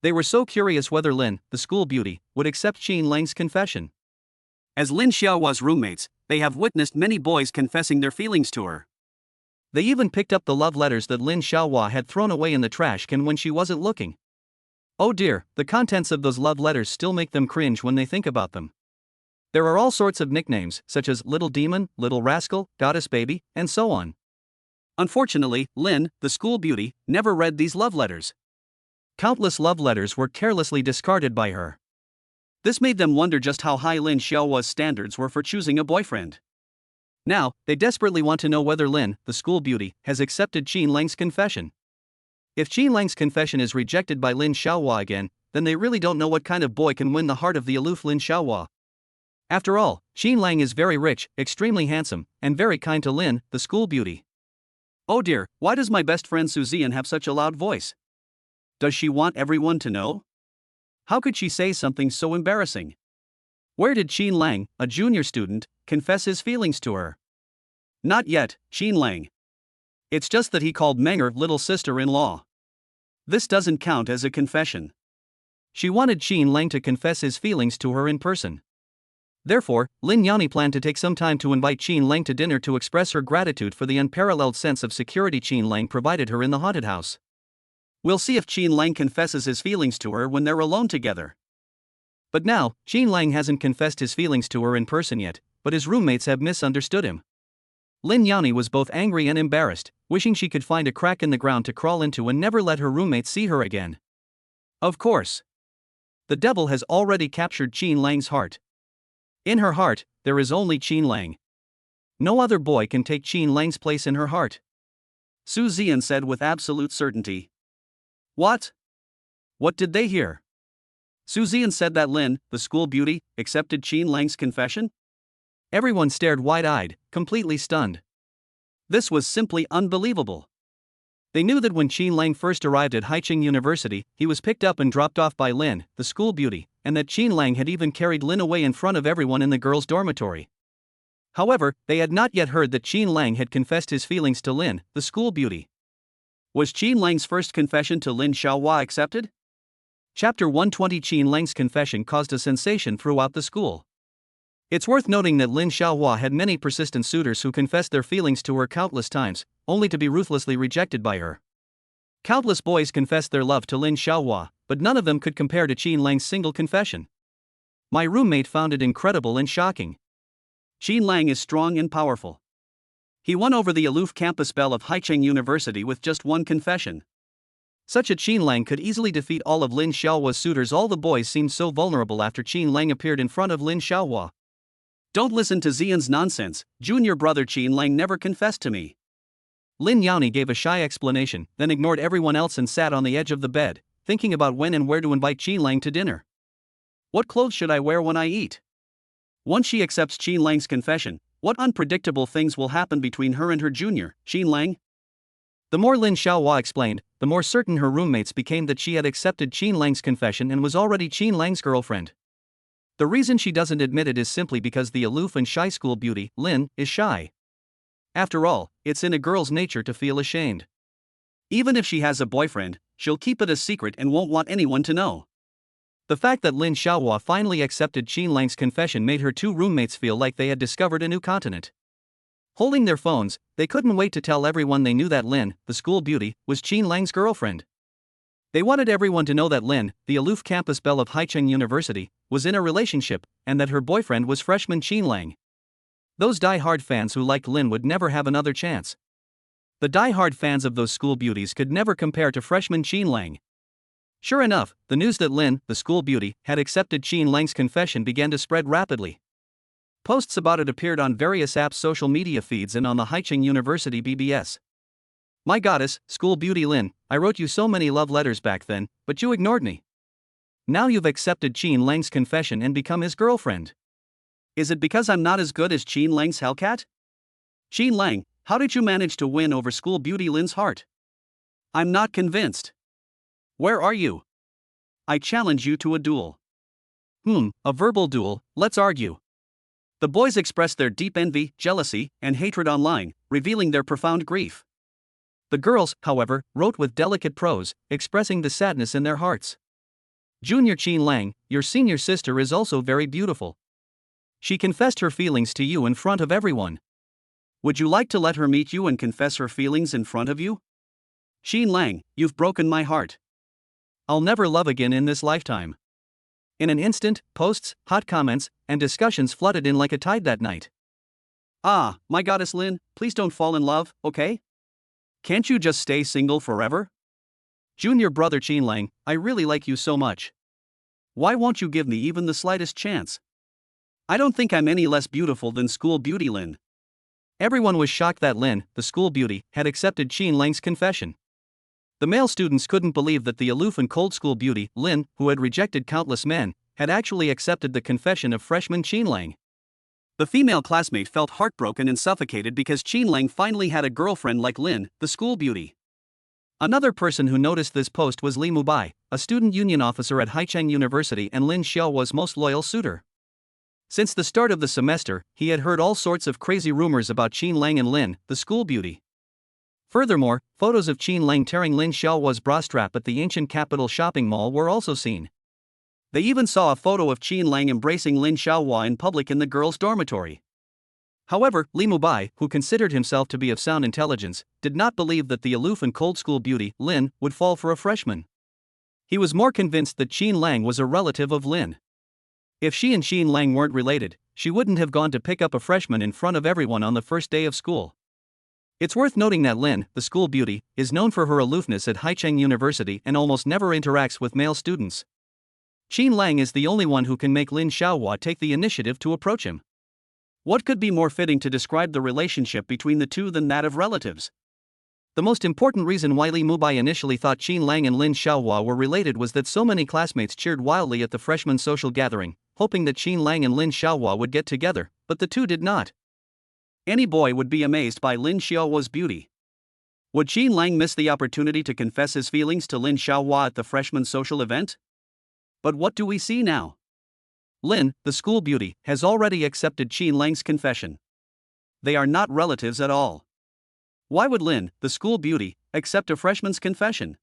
They were so curious whether Lin, the school beauty, would accept Qin Lang's confession. As Lin Xiaohua's roommates, they have witnessed many boys confessing their feelings to her. They even picked up the love letters that Lin Xiaohua had thrown away in the trash can when she wasn't looking. Oh dear, the contents of those love letters still make them cringe when they think about them. There are all sorts of nicknames, such as Little Demon, Little Rascal, Goddess Baby, and so on. Unfortunately, Lin, the school beauty, never read these love letters. Countless love letters were carelessly discarded by her. This made them wonder just how high Lin Xiaohua's standards were for choosing a boyfriend. Now, they desperately want to know whether Lin, the school beauty, has accepted Qin Lang's confession. If Qin Lang's confession is rejected by Lin Xiaohua again, then they really don't know what kind of boy can win the heart of the aloof Lin Xiaohua. After all, Qin Lang is very rich, extremely handsome, and very kind to Lin, the school beauty. Oh dear, why does my best friend Su Ziyan have such a loud voice? Does she want everyone to know? How could she say something so embarrassing? Where did Qin Lang, a junior student, confess his feelings to her? Not yet, Qin Lang. It's just that he called Menger little sister-in-law. This doesn't count as a confession. She wanted Qin Lang to confess his feelings to her in person. Therefore, Lin Yaoni planned to take some time to invite Qin Lang to dinner to express her gratitude for the unparalleled sense of security Qin Lang provided her in the haunted house. We'll see if Qin Lang confesses his feelings to her when they're alone together. But now, Qin Lang hasn't confessed his feelings to her in person yet, but his roommates have misunderstood him. Lin Yaoni was both angry and embarrassed, wishing she could find a crack in the ground to crawl into and never let her roommates see her again. Of course. The devil has already captured Qin Lang's heart. In her heart, there is only Qin Lang. No other boy can take Qin Lang's place in her heart. Su Ziyan said with absolute certainty. What? What did they hear? Su Ziyan said that Lin, the school beauty, accepted Qin Lang's confession? Everyone stared wide-eyed, completely stunned. This was simply unbelievable. They knew that when Qin Lang first arrived at Haicheng University, he was picked up and dropped off by Lin, the school beauty, and that Qin Lang had even carried Lin away in front of everyone in the girls' dormitory. However, they had not yet heard that Qin Lang had confessed his feelings to Lin, the school beauty. Was Qin Lang's first confession to Lin Xiaohua accepted? Chapter 120 Qin Lang's confession caused a sensation throughout the school. It's worth noting that Lin Xiaohua had many persistent suitors who confessed their feelings to her countless times, only to be ruthlessly rejected by her. Countless boys confessed their love to Lin Xiaohua, but none of them could compare to Qin Lang's single confession. My roommate found it incredible and shocking. Qin Lang is strong and powerful. He won over the aloof campus belle of Haicheng University with just one confession. Such a Qin Lang could easily defeat all of Lin Xiaohua's suitors. All the boys seemed so vulnerable after Qin Lang appeared in front of Lin Xiaohua. Don't listen to Xian's nonsense, junior brother Qin Lang never confessed to me. Lin Yaoni gave a shy explanation, then ignored everyone else and sat on the edge of the bed, thinking about when and where to invite Qin Lang to dinner. What clothes should I wear when I eat? Once she accepts Qin Lang's confession, what unpredictable things will happen between her and her junior, Qin Lang? The more Lin Xiaohua explained, the more certain her roommates became that she had accepted Qin Lang's confession and was already Qin Lang's girlfriend. The reason she doesn't admit it is simply because the aloof and shy school beauty, Lin, is shy. After all, it's in a girl's nature to feel ashamed. Even if she has a boyfriend, she'll keep it a secret and won't want anyone to know. The fact that Lin Xiaohua finally accepted Qin Lang's confession made her two roommates feel like they had discovered a new continent. Holding their phones, they couldn't wait to tell everyone they knew that Lin, the school beauty, was Qin Lang's girlfriend. They wanted everyone to know that Lin, the aloof campus belle of Haicheng University, was in a relationship, and that her boyfriend was freshman Qin Lang. Those die-hard fans who liked Lin would never have another chance. The die-hard fans of those school beauties could never compare to freshman Qin Lang. Sure enough, the news that Lin, the school beauty, had accepted Qin Lang's confession began to spread rapidly. Posts about it appeared on various apps' social media feeds and on the Haicheng University BBS. My goddess, school beauty Lin, I wrote you so many love letters back then, but you ignored me. Now you've accepted Qin Lang's confession and become his girlfriend. Is it because I'm not as good as Qin Lang's Hellcat? Qin Lang, how did you manage to win over school beauty Lin's heart? I'm not convinced. Where are you? I challenge you to a duel. A verbal duel, let's argue. The boys expressed their deep envy, jealousy, and hatred online, revealing their profound grief. The girls, however, wrote with delicate prose, expressing the sadness in their hearts. Junior Qin Lang, your senior sister is also very beautiful. She confessed her feelings to you in front of everyone. Would you like to let her meet you and confess her feelings in front of you? Qin Lang, you've broken my heart. I'll never love again in this lifetime. In an instant, posts, hot comments, and discussions flooded in like a tide that night. Ah, my goddess Lin, please don't fall in love, okay? Can't you just stay single forever? Junior brother Qin Lang, I really like you so much. Why won't you give me even the slightest chance? I don't think I'm any less beautiful than school beauty Lin. Everyone was shocked that Lin, the school beauty, had accepted Qin Lang's confession. The male students couldn't believe that the aloof and cold school beauty, Lin, who had rejected countless men, had actually accepted the confession of freshman Qin Lang. The female classmate felt heartbroken and suffocated because Qin Lang finally had a girlfriend like Lin, the school beauty. Another person who noticed this post was Li Mubai, a student union officer at Haicheng University and Lin Xiaohua's most loyal suitor. Since the start of the semester, he had heard all sorts of crazy rumors about Qin Lang and Lin, the school beauty. Furthermore, photos of Qin Lang tearing Lin Xiaohua's bra strap at the ancient capital shopping mall were also seen. They even saw a photo of Qin Lang embracing Lin Xiaohua in public in the girls' dormitory. However, Li Mubai, who considered himself to be of sound intelligence, did not believe that the aloof and cold school beauty, Lin, would fall for a freshman. He was more convinced that Qin Lang was a relative of Lin. If she and Qin Lang weren't related, she wouldn't have gone to pick up a freshman in front of everyone on the first day of school. It's worth noting that Lin, the school beauty, is known for her aloofness at Haicheng University and almost never interacts with male students. Qin Lang is the only one who can make Lin Xiaohua take the initiative to approach him. What could be more fitting to describe the relationship between the two than that of relatives? The most important reason why Li Mubai initially thought Qin Lang and Lin Xiaohua were related was that so many classmates cheered wildly at the freshman social gathering, hoping that Qin Lang and Lin Xiaohua would get together, but the two did not. Any boy would be amazed by Lin Xiaohua's beauty. Would Qin Lang miss the opportunity to confess his feelings to Lin Xiaohua at the freshman social event? But what do we see now? Lin, the school beauty, has already accepted Qin Lang's confession. They are not relatives at all. Why would Lin, the school beauty, accept a freshman's confession?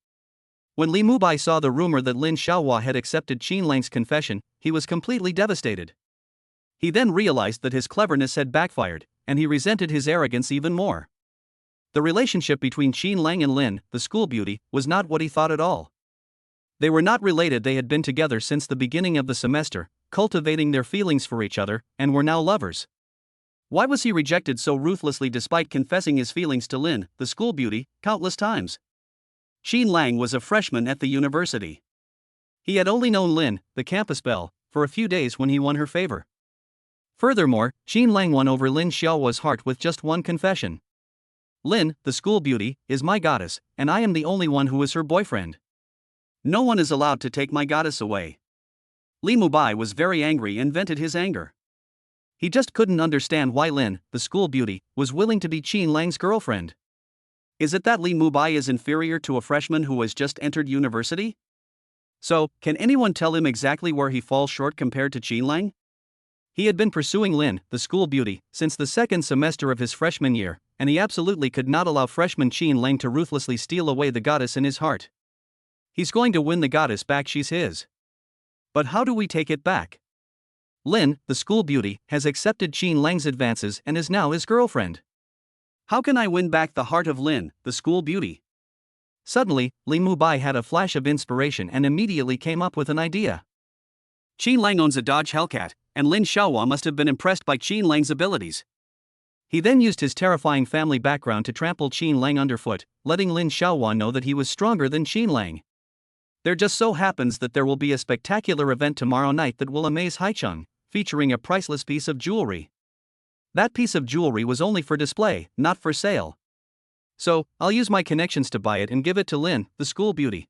When Li Mubai saw the rumor that Lin Xiaohua had accepted Qin Lang's confession, he was completely devastated. He then realized that his cleverness had backfired, and he resented his arrogance even more. The relationship between Qin Lang and Lin, the school beauty, was not what he thought at all. They were not related. They had been together since the beginning of the semester, cultivating their feelings for each other, and were now lovers. Why was he rejected so ruthlessly despite confessing his feelings to Lin, the school beauty, countless times? Qin Lang was a freshman at the university. He had only known Lin, the campus belle, for a few days when he won her favor. Furthermore, Qin Lang won over Lin Xiaohua's heart with just one confession. Lin, the school beauty, is my goddess, and I am the only one who is her boyfriend. No one is allowed to take my goddess away. Li Mubai was very angry and vented his anger. He just couldn't understand why Lin, the school beauty, was willing to be Qin Lang's girlfriend. Is it that Li Mubai is inferior to a freshman who has just entered university? So, can anyone tell him exactly where he falls short compared to Qin Lang? He had been pursuing Lin, the school beauty, since the second semester of his freshman year, and he absolutely could not allow freshman Qin Lang to ruthlessly steal away the goddess in his heart. He's going to win the goddess back. She's his. But how do we take it back? Lin, the school beauty, has accepted Qin Lang's advances and is now his girlfriend. How can I win back the heart of Lin, the school beauty? Suddenly, Li Mubai had a flash of inspiration and immediately came up with an idea. Qin Lang owns a Dodge Hellcat, and Lin Xiaohua must have been impressed by Qin Lang's abilities. He then used his terrifying family background to trample Qin Lang underfoot, letting Lin Xiaohua know that he was stronger than Qin Lang. There just so happens that there will be a spectacular event tomorrow night that will amaze Haicheng, featuring a priceless piece of jewelry. That piece of jewelry was only for display, not for sale. So, I'll use my connections to buy it and give it to Lin, the school beauty.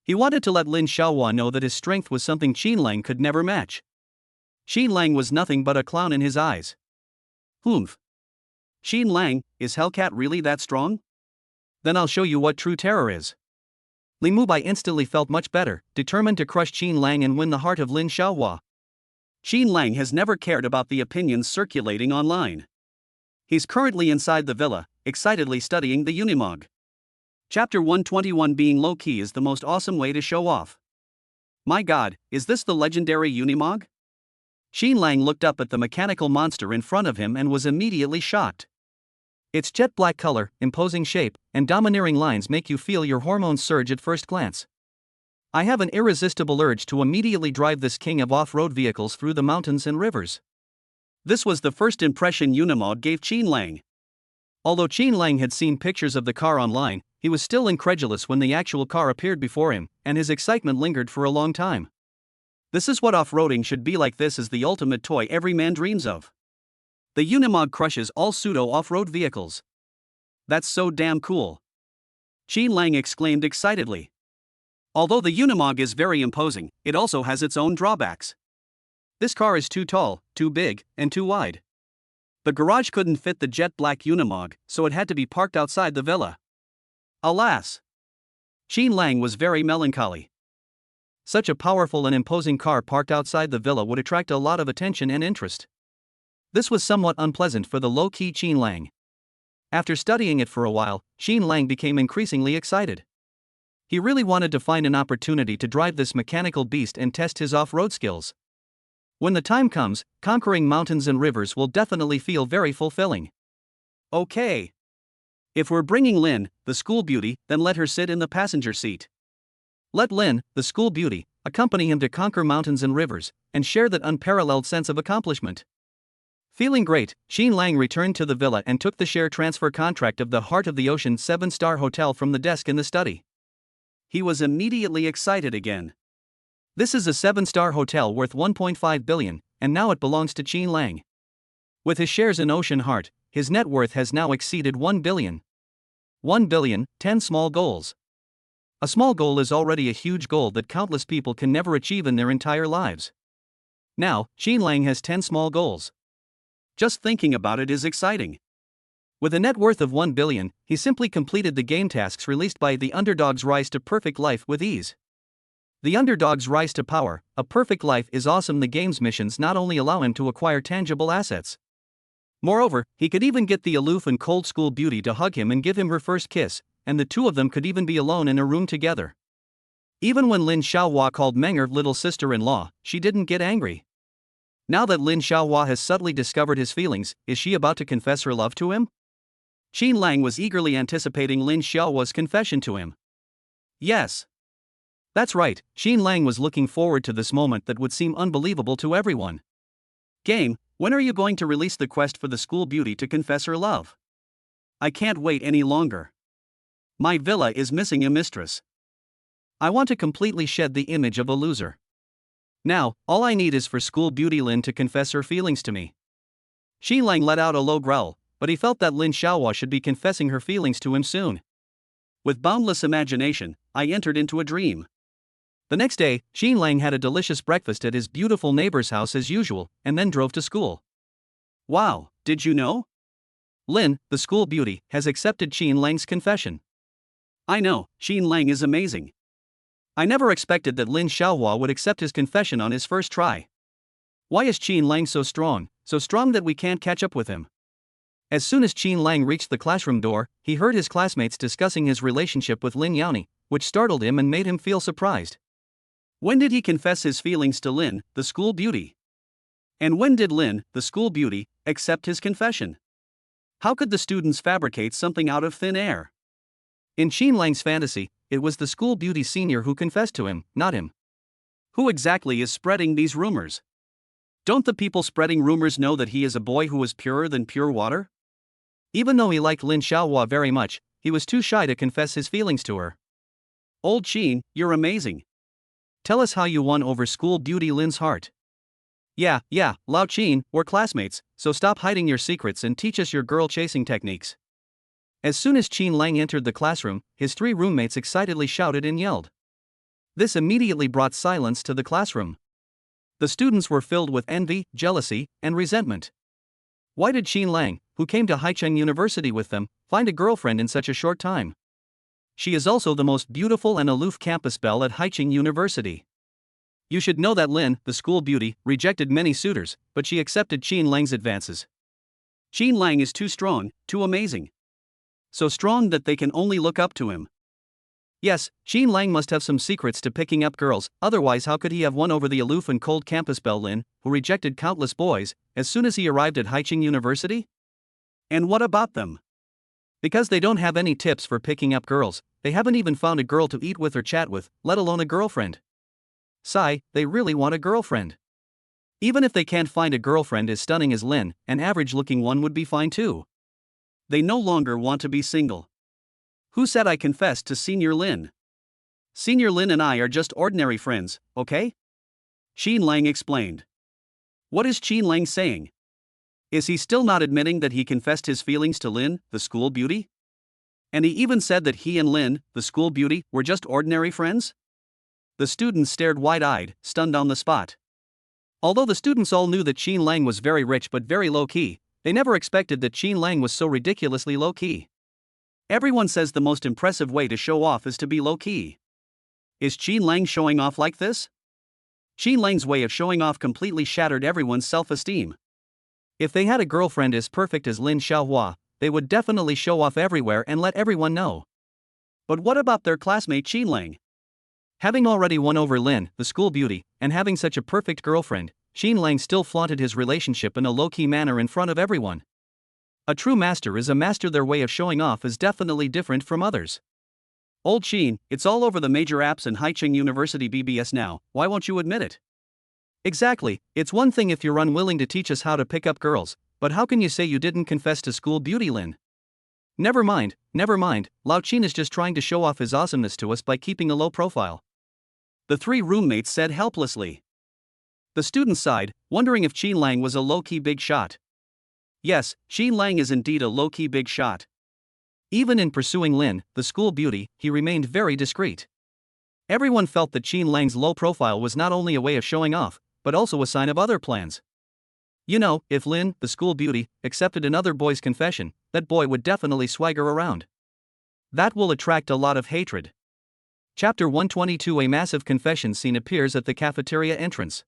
He wanted to let Lin Xiaohua know that his strength was something Qin Lang could never match. Qin Lang was nothing but a clown in his eyes. Humph. Qin Lang, is Hellcat really that strong? Then I'll show you what true terror is. Li Mubai instantly felt much better, determined to crush Qin Lang and win the heart of Lin Xiaohua. Qin Lang has never cared about the opinions circulating online. He's currently inside the villa, excitedly studying the Unimog. Chapter 121. Being low-key is the most awesome way to show off. My god, is this the legendary Unimog? Qin Lang looked up at the mechanical monster in front of him and was immediately shocked. Its jet black color, imposing shape, and domineering lines make you feel your hormones surge at first glance. I have an irresistible urge to immediately drive this king of off-road vehicles through the mountains and rivers. This was the first impression Unimog gave Qin Lang. Although Qin Lang had seen pictures of the car online, he was still incredulous when the actual car appeared before him, and his excitement lingered for a long time. This is what off-roading should be like. This is the ultimate toy every man dreams of. The Unimog crushes all pseudo off-road vehicles. That's so damn cool. Qin Lang exclaimed excitedly. Although the Unimog is very imposing, it also has its own drawbacks. This car is too tall, too big, and too wide. The garage couldn't fit the jet black Unimog, so it had to be parked outside the villa. Alas! Qin Lang was very melancholy. Such a powerful and imposing car parked outside the villa would attract a lot of attention and interest. This was somewhat unpleasant for the low-key Qin Lang. After studying it for a while, Qin Lang became increasingly excited. He really wanted to find an opportunity to drive this mechanical beast and test his off-road skills. When the time comes, conquering mountains and rivers will definitely feel very fulfilling. Okay. If we're bringing Lin, the school beauty, then let her sit in the passenger seat. Let Lin, the school beauty, accompany him to conquer mountains and rivers, and share that unparalleled sense of accomplishment. Feeling great, Qin Lang returned to the villa and took the share transfer contract of the Heart of the Ocean 7-star hotel from the desk in the study. He was immediately excited again. This is a 7-star hotel worth 1.5 billion, and now it belongs to Qin Lang. With his shares in Ocean Heart, his net worth has now exceeded 1 billion. 1 billion, 10 small goals. A small goal is already a huge goal that countless people can never achieve in their entire lives. Now, Qin Lang has 10 small goals. Just thinking about it is exciting. With a net worth of 1 billion, he simply completed the game tasks released by The Underdog's Rise to Perfect Life with ease. The Underdog's Rise to Power, A Perfect Life is awesome. The game's missions not only allow him to acquire tangible assets. Moreover, he could even get the aloof and cold school beauty to hug him and give him her first kiss, and the two of them could even be alone in a room together. Even when Lin Xiaohua called Meng her little sister-in-law, she didn't get angry. Now that Lin Xiaohua has subtly discovered his feelings, is she about to confess her love to him? Qin Lang was eagerly anticipating Lin Xiaohua's confession to him. Yes. That's right, Qin Lang was looking forward to this moment that would seem unbelievable to everyone. Game, when are you going to release the quest for the school beauty to confess her love? I can't wait any longer. My villa is missing a mistress. I want to completely shed the image of a loser. Now, all I need is for school beauty Lin to confess her feelings to me. Qin Lang let out a low growl, but he felt that Lin Xiaohua should be confessing her feelings to him soon. With boundless imagination, I entered into a dream. The next day, Qin Lang had a delicious breakfast at his beautiful neighbor's house as usual, and then drove to school. Wow, did you know? Lin, the school beauty, has accepted Qin Lang's confession. I know, Qin Lang is amazing. I never expected that Lin Xiaohua would accept his confession on his first try. Why is Qin Lang so strong that we can't catch up with him? As soon as Qin Lang reached the classroom door, he heard his classmates discussing his relationship with Lin Yaoni, which startled him and made him feel surprised. When did he confess his feelings to Lin, the school beauty? And when did Lin, the school beauty, accept his confession? How could the students fabricate something out of thin air? In Qin Lang's fantasy, it was the school beauty senior who confessed to him, not him. Who exactly is spreading these rumors? Don't the people spreading rumors know that he is a boy who is purer than pure water? Even though he liked Lin Xiaohua very much, he was too shy to confess his feelings to her. Old Qin, you're amazing. Tell us how you won over school beauty Lin's heart. Yeah, Lao Qin, we're classmates, so stop hiding your secrets and teach us your girl-chasing techniques. As soon as Qin Lang entered the classroom, his three roommates excitedly shouted and yelled. This immediately brought silence to the classroom. The students were filled with envy, jealousy, and resentment. Why did Qin Lang, who came to Haicheng University with them, find a girlfriend in such a short time? She is also the most beautiful and aloof campus belle at Haicheng University. You should know that Lin, the school beauty, rejected many suitors, but she accepted Qin Lang's advances. Qin Lang is too strong, too amazing. So strong that they can only look up to him. Yes, Qin Lang must have some secrets to picking up girls, otherwise how could he have won over the aloof and cold campus belle Lin, who rejected countless boys, as soon as he arrived at Haicheng University? And what about them? Because they don't have any tips for picking up girls, they haven't even found a girl to eat with or chat with, let alone a girlfriend. Sigh, they really want a girlfriend. Even if they can't find a girlfriend as stunning as Lin, an average-looking one would be fine too. They no longer want to be single. Who said I confessed to Senior Lin? Senior Lin and I are just ordinary friends, okay? Qin Lang explained. What is Qin Lang saying? Is he still not admitting that he confessed his feelings to Lin, the school beauty? And he even said that he and Lin, the school beauty, were just ordinary friends? The students stared wide-eyed, stunned on the spot. Although the students all knew that Qin Lang was very rich but very low-key, they never expected that Qin Lang was so ridiculously low-key. Everyone says the most impressive way to show off is to be low-key. Is Qin Lang showing off like this? Qin Lang's way of showing off completely shattered everyone's self-esteem. If they had a girlfriend as perfect as Lin Xiaohua, they would definitely show off everywhere and let everyone know. But what about their classmate Qin Lang? Having already won over Lin, the school beauty, and having such a perfect girlfriend, Qin Lang still flaunted his relationship in a low-key manner in front of everyone. A true master is a master. Their way of showing off is definitely different from others. Old Qin, it's all over the major apps and Haicheng University BBS now, why won't you admit it? Exactly, it's one thing if you're unwilling to teach us how to pick up girls, but how can you say you didn't confess to school beauty Lin? Never mind, Lao Qin is just trying to show off his awesomeness to us by keeping a low profile. The three roommates said helplessly. The students sighed, wondering if Qin Lang was a low-key big shot. Yes, Qin Lang is indeed a low-key big shot. Even in pursuing Lin, the school beauty, he remained very discreet. Everyone felt that Qin Lang's low profile was not only a way of showing off, but also a sign of other plans. You know, if Lin, the school beauty, accepted another boy's confession, that boy would definitely swagger around. That will attract a lot of hatred. Chapter 122. A massive confession scene appears at the cafeteria entrance.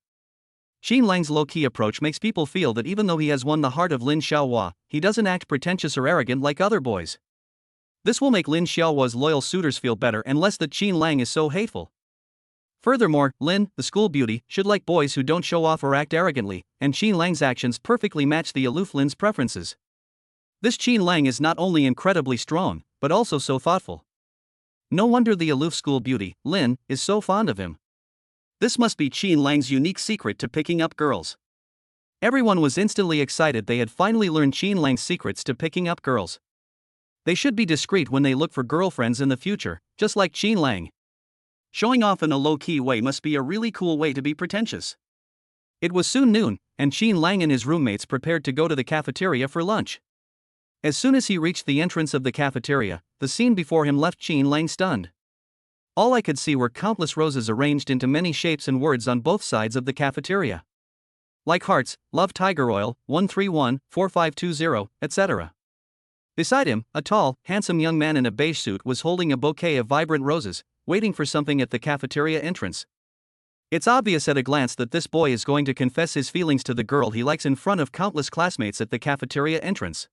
Qin Lang's low-key approach makes people feel that even though he has won the heart of Lin Xiaohua, he doesn't act pretentious or arrogant like other boys. This will make Lin Xiaohua's loyal suitors feel better and less that Qin Lang is so hateful. Furthermore, Lin, the school beauty, should like boys who don't show off or act arrogantly, and Qin Lang's actions perfectly match the aloof Lin's preferences. This Qin Lang is not only incredibly strong, but also so thoughtful. No wonder the aloof school beauty, Lin, is so fond of him. This must be Qin Lang's unique secret to picking up girls. Everyone was instantly excited they had finally learned Qin Lang's secrets to picking up girls. They should be discreet when they look for girlfriends in the future, just like Qin Lang. Showing off in a low-key way must be a really cool way to be pretentious. It was soon noon, and Qin Lang and his roommates prepared to go to the cafeteria for lunch. As soon as he reached the entrance of the cafeteria, the scene before him left Qin Lang stunned. All I could see were countless roses arranged into many shapes and words on both sides of the cafeteria. Like hearts, love tiger oil, 131-4520, etc. Beside him, a tall, handsome young man in a beige suit was holding a bouquet of vibrant roses, waiting for something at the cafeteria entrance. It's obvious at a glance that this boy is going to confess his feelings to the girl he likes in front of countless classmates at the cafeteria entrance.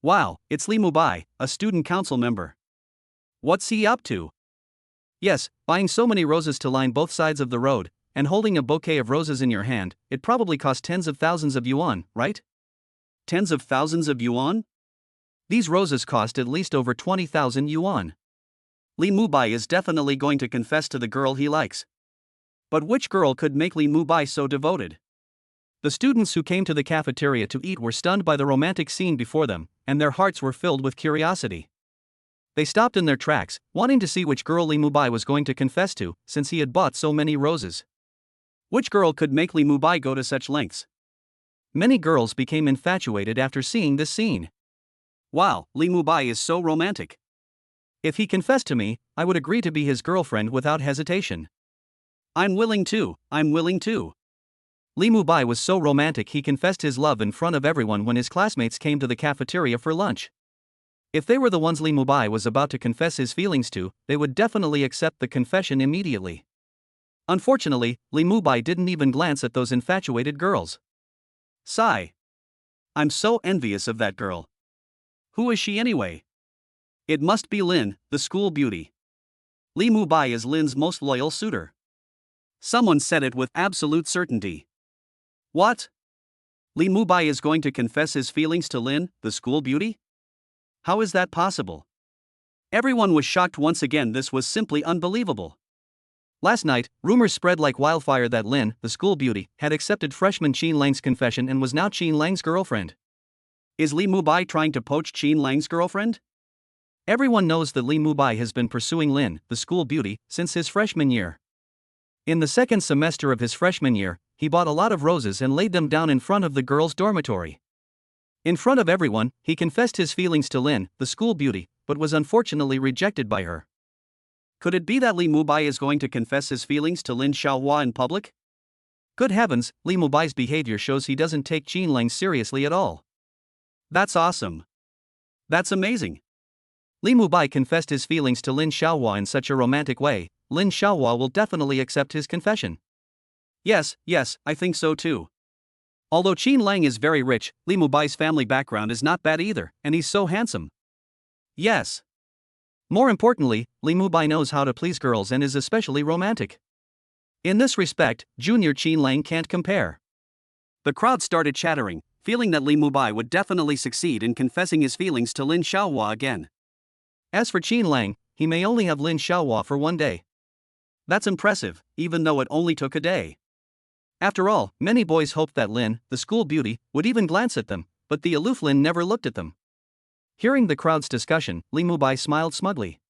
Wow, it's Li Mubai, a student council member. What's he up to? Yes, buying so many roses to line both sides of the road, and holding a bouquet of roses in your hand, it probably cost tens of thousands of yuan, right? Tens of thousands of yuan? These roses cost at least over 20,000 yuan. Li Mubai is definitely going to confess to the girl he likes. But which girl could make Li Mubai so devoted? The students who came to the cafeteria to eat were stunned by the romantic scene before them, and their hearts were filled with curiosity. They stopped in their tracks, wanting to see which girl Li Mubai was going to confess to, since he had bought so many roses. Which girl could make Li Mubai go to such lengths? Many girls became infatuated after seeing this scene. Wow, Li Mubai is so romantic. If he confessed to me, I would agree to be his girlfriend without hesitation. I'm willing to. Li Mubai was so romantic he confessed his love in front of everyone when his classmates came to the cafeteria for lunch. If they were the ones Li Mubai was about to confess his feelings to, they would definitely accept the confession immediately. Unfortunately, Li Mubai didn't even glance at those infatuated girls. Sigh. I'm so envious of that girl. Who is she anyway? It must be Lin, the school beauty. Li Mubai is Lin's most loyal suitor. Someone said it with absolute certainty. What? Li Mubai is going to confess his feelings to Lin, the school beauty? How is that possible? Everyone was shocked once again. This was simply unbelievable. Last night, rumors spread like wildfire that Lin, the school beauty, had accepted freshman Qin Lang's confession and was now Qin Lang's girlfriend. Is Li Mubai trying to poach Qin Lang's girlfriend? Everyone knows that Li Mubai has been pursuing Lin, the school beauty, since his freshman year. In the second semester of his freshman year, he bought a lot of roses and laid them down in front of the girls' dormitory. In front of everyone, he confessed his feelings to Lin, the school beauty, but was unfortunately rejected by her. Could it be that Li Mubai is going to confess his feelings to Lin Xiaohua in public? Good heavens, Li Mubai's behavior shows he doesn't take Qin Lang seriously at all. That's awesome. That's amazing. Li Mubai confessed his feelings to Lin Xiaohua in such a romantic way. Lin Xiaohua will definitely accept his confession. Yes, I think so too. Although Qin Lang is very rich, Li Mubai's family background is not bad either, and he's so handsome. Yes. More importantly, Li Mubai knows how to please girls and is especially romantic. In this respect, Junior Qin Lang can't compare. The crowd started chattering, feeling that Li Mubai would definitely succeed in confessing his feelings to Lin Xiaohua again. As for Qin Lang, he may only have Lin Xiaohua for one day. That's impressive, even though it only took a day. After all, many boys hoped that Lin, the school beauty, would even glance at them, but the aloof Lin never looked at them. Hearing the crowd's discussion, Li Mubai smiled smugly.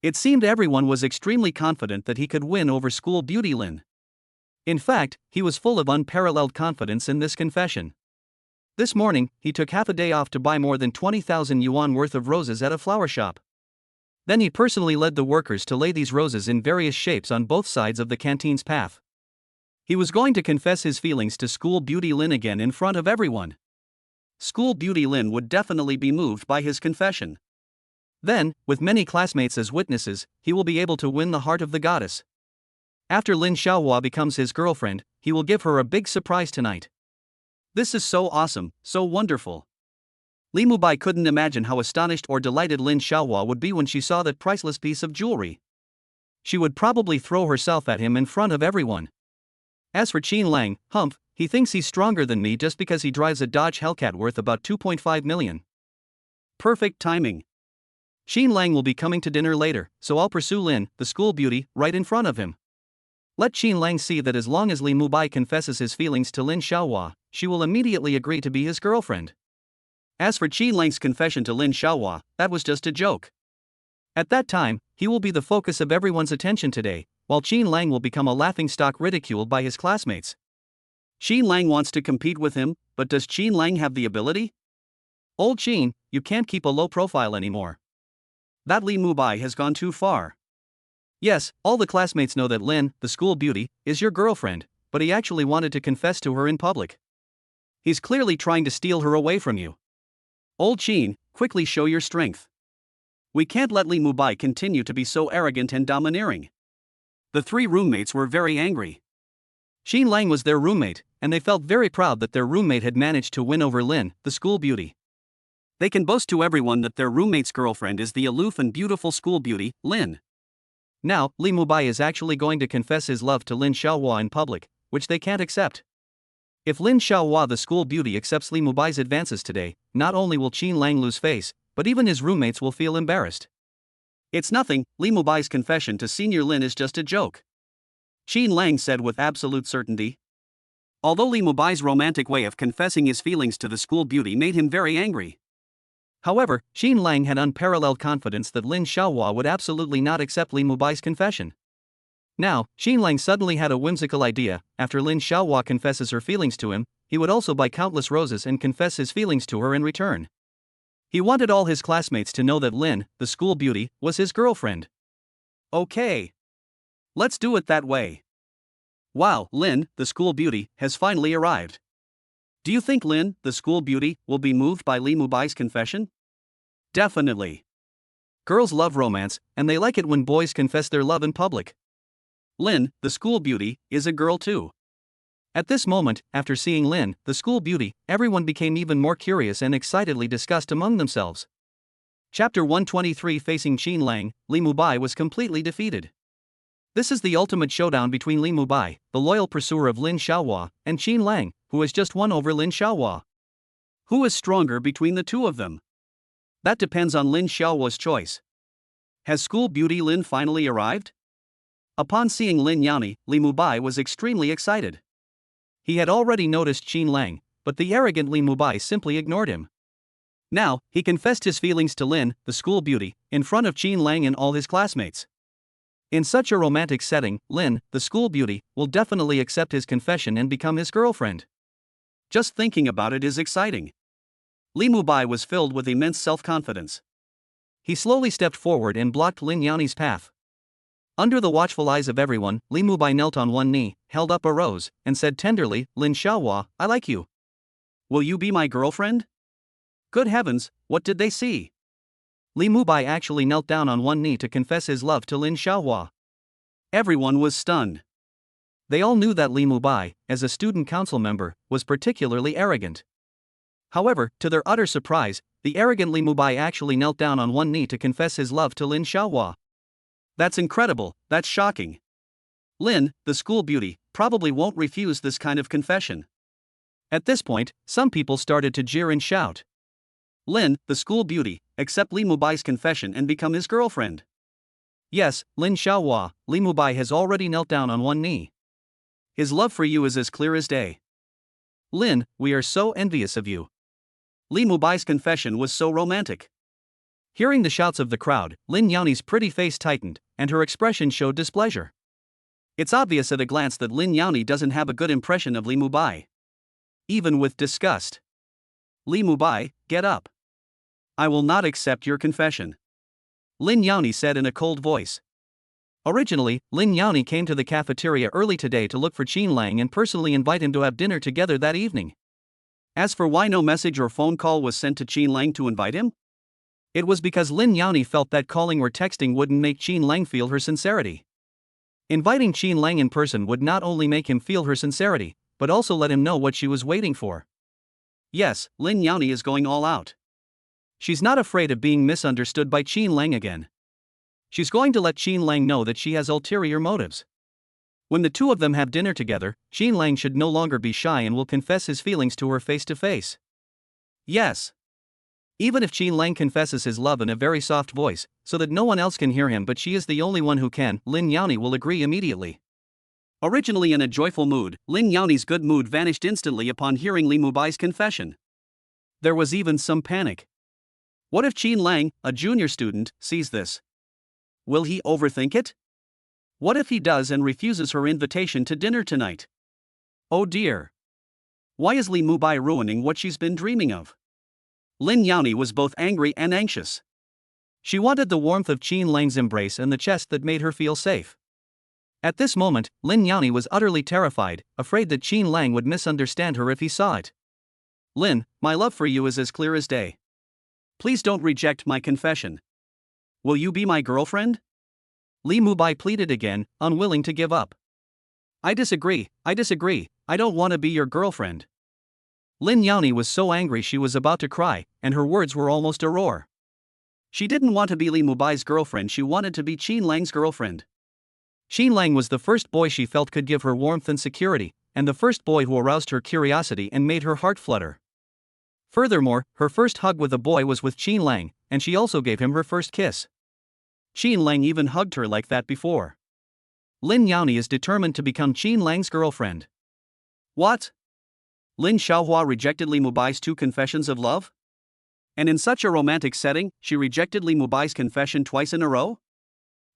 It seemed everyone was extremely confident that he could win over school beauty Lin. In fact, he was full of unparalleled confidence in this confession. This morning, he took half a day off to buy more than 20,000 yuan worth of roses at a flower shop. Then he personally led the workers to lay these roses in various shapes on both sides of the canteen's path. He was going to confess his feelings to school beauty Lin again in front of everyone. School beauty Lin would definitely be moved by his confession. Then, with many classmates as witnesses, he will be able to win the heart of the goddess. After Lin Xiaohua becomes his girlfriend, he will give her a big surprise tonight. This is so awesome, so wonderful. Li Mubai couldn't imagine how astonished or delighted Lin Xiaohua would be when she saw that priceless piece of jewelry. She would probably throw herself at him in front of everyone. As for Qin Lang, humph, he thinks he's stronger than me just because he drives a Dodge Hellcat worth about 2.5 million. Perfect timing. Xin Lang will be coming to dinner later, so I'll pursue Lin, the school beauty, right in front of him. Let Xin Lang see that as long as Li Mubai confesses his feelings to Lin Xiaohua, she will immediately agree to be his girlfriend. As for Xin Lang's confession to Lin Xiaohua, that was just a joke. At that time, he will be the focus of everyone's attention today, while Xin Lang will become a laughingstock ridiculed by his classmates. Xin Lang wants to compete with him, but does Xin Lang have the ability? Old Xin, you can't keep a low profile anymore. That Li Mubai has gone too far. Yes, all the classmates know that Lin, the school beauty, is your girlfriend, but he actually wanted to confess to her in public. He's clearly trying to steal her away from you. Old Xin, quickly show your strength. We can't let Li Mubai continue to be so arrogant and domineering. The three roommates were very angry. Xin Lang was their roommate, and they felt very proud that their roommate had managed to win over Lin, the school beauty. They can boast to everyone that their roommate's girlfriend is the aloof and beautiful school beauty, Lin. Now, Li Mubai is actually going to confess his love to Lin Xiaohua in public, which they can't accept. If Lin Xiaohua, the school beauty, accepts Li Mubai's advances today, not only will Xin Lang lose face, but even his roommates will feel embarrassed. It's nothing, Li Mubai's confession to Senior Lin is just a joke. Xin Lang said with absolute certainty. Although Li Mubai's romantic way of confessing his feelings to the school beauty made him very angry. However, Xin Lang had unparalleled confidence that Lin Xiaohua would absolutely not accept Li Mubai's confession. Now, Xin Lang suddenly had a whimsical idea. After Lin Xiaohua confesses her feelings to him, he would also buy countless roses and confess his feelings to her in return. He wanted all his classmates to know that Lin, the school beauty, was his girlfriend. Okay. Let's do it that way. Wow, Lin, the school beauty, has finally arrived. Do you think Lin, the school beauty, will be moved by Li Mubai's confession? Definitely. Girls love romance, and they like it when boys confess their love in public. Lin, the school beauty, is a girl too. At this moment, after seeing Lin, the school beauty, everyone became even more curious and excitedly discussed among themselves. Chapter 123. Facing Xin Lang, Li Mubai was completely defeated. This is the ultimate showdown between Li Mubai, the loyal pursuer of Lin Xiaohua, and Xin Lang, who has just won over Lin Xiaohua. Who is stronger between the two of them? That depends on Lin Xiaohua's choice. Has school beauty Lin finally arrived? Upon seeing Lin Yaoni, Li Mubai was extremely excited. He had already noticed Xin Lang, but the arrogant Li Mubai simply ignored him. Now, he confessed his feelings to Lin, the school beauty, in front of Xin Lang and all his classmates. In such a romantic setting, Lin, the school beauty, will definitely accept his confession and become his girlfriend. Just thinking about it is exciting. Li Mubai was filled with immense self-confidence. He slowly stepped forward and blocked Lin Yaoni's path. Under the watchful eyes of everyone, Li Mubai knelt on one knee, held up a rose, and said tenderly, "Lin Xiaohua, I like you. Will you be my girlfriend?" Good heavens, what did they see? Li Mubai actually knelt down on one knee to confess his love to Lin Xiaohua. Everyone was stunned. They all knew that Li Mubai, as a student council member, was particularly arrogant. However, to their utter surprise, the arrogant Li Mubai actually knelt down on one knee to confess his love to Lin Xiaohua. That's incredible, that's shocking. Lin, the school beauty, probably won't refuse this kind of confession. At this point, some people started to jeer and shout. Lin, the school beauty, accept Li Mubai's confession and become his girlfriend. Yes, Lin Xiaohua, Li Mubai has already knelt down on one knee. His love for you is as clear as day. Lin, we are so envious of you. Li Mubai's confession was so romantic. Hearing the shouts of the crowd, Lin Yaoni's pretty face tightened, and her expression showed displeasure. It's obvious at a glance that Lin Yaoni doesn't have a good impression of Li Mubai. Even with disgust. Li Mubai, get up. I will not accept your confession. Lin Yaoni said in a cold voice. Originally, Lin Yaoni came to the cafeteria early today to look for Xin Lang and personally invite him to have dinner together that evening. As for why no message or phone call was sent to Xin Lang to invite him? It was because Lin Yaoni felt that calling or texting wouldn't make Xin Lang feel her sincerity. Inviting Xin Lang in person would not only make him feel her sincerity, but also let him know what she was waiting for. Yes, Lin Yaoni is going all out. She's not afraid of being misunderstood by Xin Lang again. She's going to let Xin Lang know that she has ulterior motives. When the two of them have dinner together, Xin Lang should no longer be shy and will confess his feelings to her face to face. Yes. Even if Qin Lang confesses his love in a very soft voice, so that no one else can hear him but she is the only one who can, Lin Yaoni will agree immediately. Originally in a joyful mood, Lin Yaoni's good mood vanished instantly upon hearing Li Mubai's confession. There was even some panic. What if Qin Lang, a junior student, sees this? Will he overthink it? What if he does and refuses her invitation to dinner tonight? Oh dear. Why is Li Mubai ruining what she's been dreaming of? Lin Yaoni was both angry and anxious. She wanted the warmth of Qin Lang's embrace and the chest that made her feel safe. At this moment, Lin Yaoni was utterly terrified, afraid that Qin Lang would misunderstand her if he saw it. Lin, my love for you is as clear as day. Please don't reject my confession. Will you be my girlfriend? Li Mubai pleaded again, unwilling to give up. I disagree, I don't want to be your girlfriend. Lin Yaoni was so angry she was about to cry, and her words were almost a roar. She didn't want to be Li Mubai's girlfriend, she wanted to be Qin Lang's girlfriend. Qin Lang was the first boy she felt could give her warmth and security, and the first boy who aroused her curiosity and made her heart flutter. Furthermore, her first hug with a boy was with Qin Lang, and she also gave him her first kiss. Qin Lang even hugged her like that before. Lin Yaoni is determined to become Qin Lang's girlfriend. What? Lin Xiaohua rejected Li Mubai's 2 confessions of love? And in such a romantic setting, she rejected Li Mubai's confession twice in a row?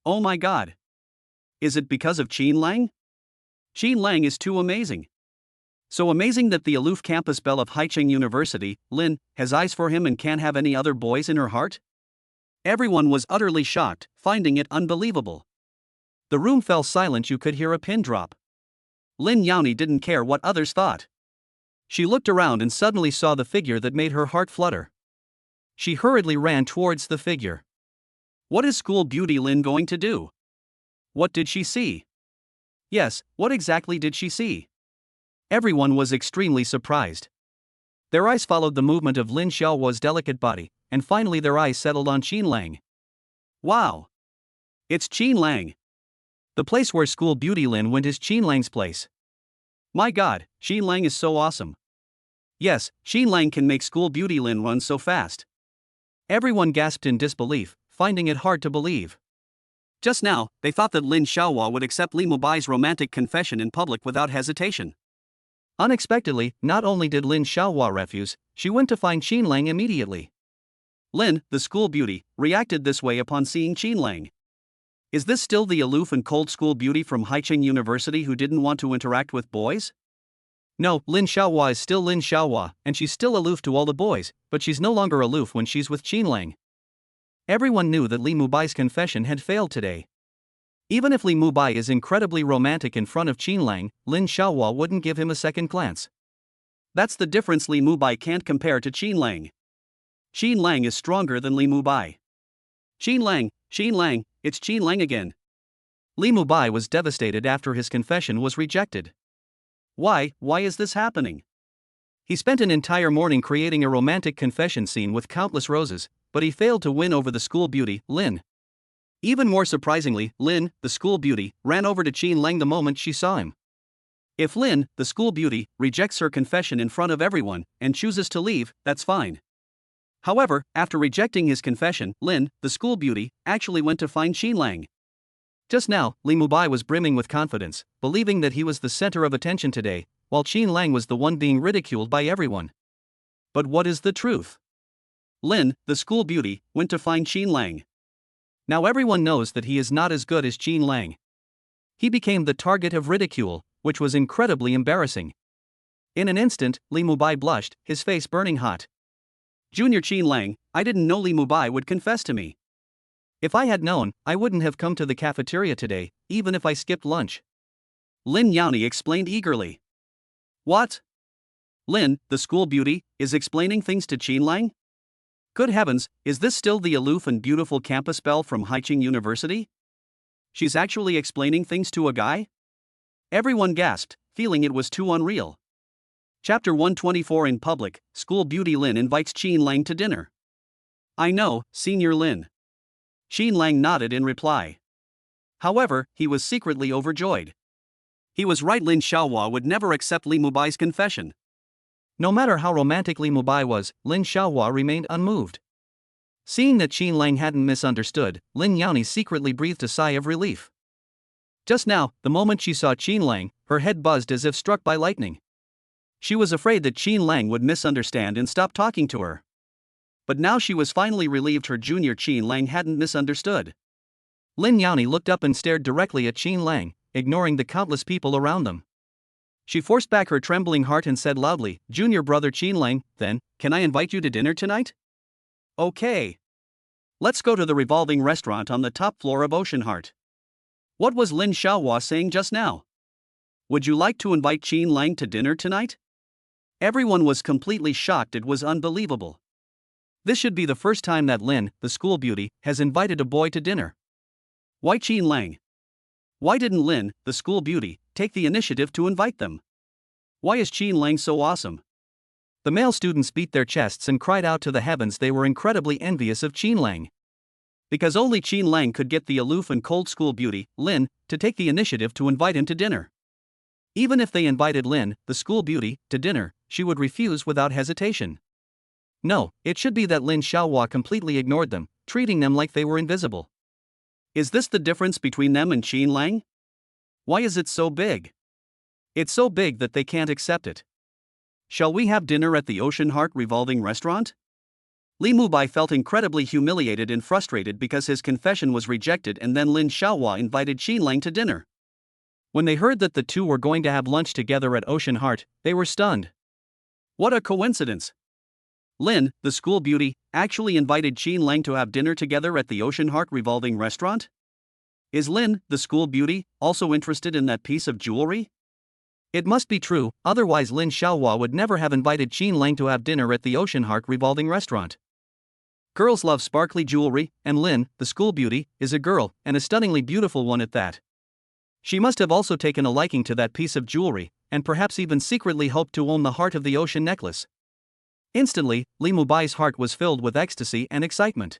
Oh my god. Is it because of Qin Lang? Qin Lang is too amazing. So amazing that the aloof campus belle of Haicheng University, Lin, has eyes for him and can't have any other boys in her heart? Everyone was utterly shocked, finding it unbelievable. The room fell silent, you could hear a pin drop. Lin Yaoni didn't care what others thought. She looked around and suddenly saw the figure that made her heart flutter. She hurriedly ran towards the figure. What is school beauty Lin going to do? What did she see? Yes, what exactly did she see? Everyone was extremely surprised. Their eyes followed the movement of Lin Xiaohua's delicate body, and finally their eyes settled on Qin Lang. Wow! It's Qin Lang! The place where school beauty Lin went is Qin Lang's place. My god, Qin Lang is so awesome. Yes, Qin Lang can make school beauty Lin run so fast. Everyone gasped in disbelief, finding it hard to believe. Just now, they thought that Lin Xiaohua would accept Li Mubai's romantic confession in public without hesitation. Unexpectedly, not only did Lin Xiaohua refuse, she went to find Qin Lang immediately. Lin, the school beauty, reacted this way upon seeing Qin Lang. Is this still the aloof and cold school beauty from Haicheng University who didn't want to interact with boys? No, Lin Xiaohua is still Lin Xiaohua, and she's still aloof to all the boys, but she's no longer aloof when she's with Qin Lang. Everyone knew that Li Mubai's confession had failed today. Even if Li Mubai is incredibly romantic in front of Qin Lang, Lin Xiaohua wouldn't give him a second glance. That's the difference. Li Mubai can't compare to Qin Lang. Qin Lang is stronger than Li Mubai. Qin Lang, it's Qin Lang again. Li Mubai was devastated after his confession was rejected. Why is this happening? He spent an entire morning creating a romantic confession scene with countless roses, but he failed to win over the school beauty, Lin. Even more surprisingly, Lin, the school beauty, ran over to Qin Lang the moment she saw him. If Lin, the school beauty, rejects her confession in front of everyone and chooses to leave, that's fine. However, after rejecting his confession, Lin, the school beauty, actually went to find Qin Lang. Just now, Li Mubai was brimming with confidence, believing that he was the center of attention today, while Qin Lang was the one being ridiculed by everyone. But what is the truth? Lin, the school beauty, went to find Qin Lang. Now everyone knows that he is not as good as Qin Lang. He became the target of ridicule, which was incredibly embarrassing. In an instant, Li Mubai blushed, his face burning hot. Junior Qin Lang, I didn't know Li Mubai would confess to me. If I had known, I wouldn't have come to the cafeteria today, even if I skipped lunch. Lin Yaoni explained eagerly. What? Lin, the school beauty, is explaining things to Qin Lang? Good heavens, is this still the aloof and beautiful campus belle from Haicheng University? She's actually explaining things to a guy? Everyone gasped, feeling it was too unreal. Chapter 124 in public, school beauty Lin invites Qin Lang to dinner. I know, Senior Lin. Qin Lang nodded in reply. However, he was secretly overjoyed. He was right, Lin Xiaohua would never accept Li Mubai's confession. No matter how romantic Li Mubai was, Lin Xiaohua remained unmoved. Seeing that Qin Lang hadn't misunderstood, Lin Yaoni secretly breathed a sigh of relief. Just now, the moment she saw Qin Lang, her head buzzed as if struck by lightning. She was afraid that Qin Lang would misunderstand and stop talking to her. But now she was finally relieved her junior Qin Lang hadn't misunderstood. Lin Yaoni looked up and stared directly at Qin Lang, ignoring the countless people around them. She forced back her trembling heart and said loudly, "Junior brother Qin Lang, then, can I invite you to dinner tonight?" "Okay. Let's go to the revolving restaurant on the top floor of Ocean Heart." What was Lin Xiaohua saying just now? Would you like to invite Qin Lang to dinner tonight? Everyone was completely shocked. It was unbelievable. This should be the first time that Lin, the school beauty, has invited a boy to dinner. Why Qin Lang? Why didn't Lin, the school beauty, take the initiative to invite them? Why is Qin Lang so awesome? The male students beat their chests and cried out to the heavens. They were incredibly envious of Qin Lang. Because only Qin Lang could get the aloof and cold school beauty, Lin, to take the initiative to invite him to dinner. Even if they invited Lin, the school beauty, to dinner, she would refuse without hesitation. No, it should be that Lin Xiaohua completely ignored them, treating them like they were invisible. Is this the difference between them and Qin Lang? Why is it so big? It's so big that they can't accept it. Shall we have dinner at the Ocean Heart revolving restaurant? Li Mubai felt incredibly humiliated and frustrated because his confession was rejected, and then Lin Xiaohua invited Qin Lang to dinner. When they heard that the two were going to have lunch together at Ocean Heart, they were stunned. What a coincidence! Lin, the school beauty, actually invited Qin Lang to have dinner together at the Ocean Heart revolving restaurant? Is Lin, the school beauty, also interested in that piece of jewelry? It must be true, otherwise Lin Xiaohua would never have invited Qin Lang to have dinner at the Ocean Heart revolving restaurant. Girls love sparkly jewelry, and Lin, the school beauty, is a girl, and a stunningly beautiful one at that. She must have also taken a liking to that piece of jewelry, and perhaps even secretly hoped to own the heart of the ocean necklace. Instantly, Li Mubai's heart was filled with ecstasy and excitement.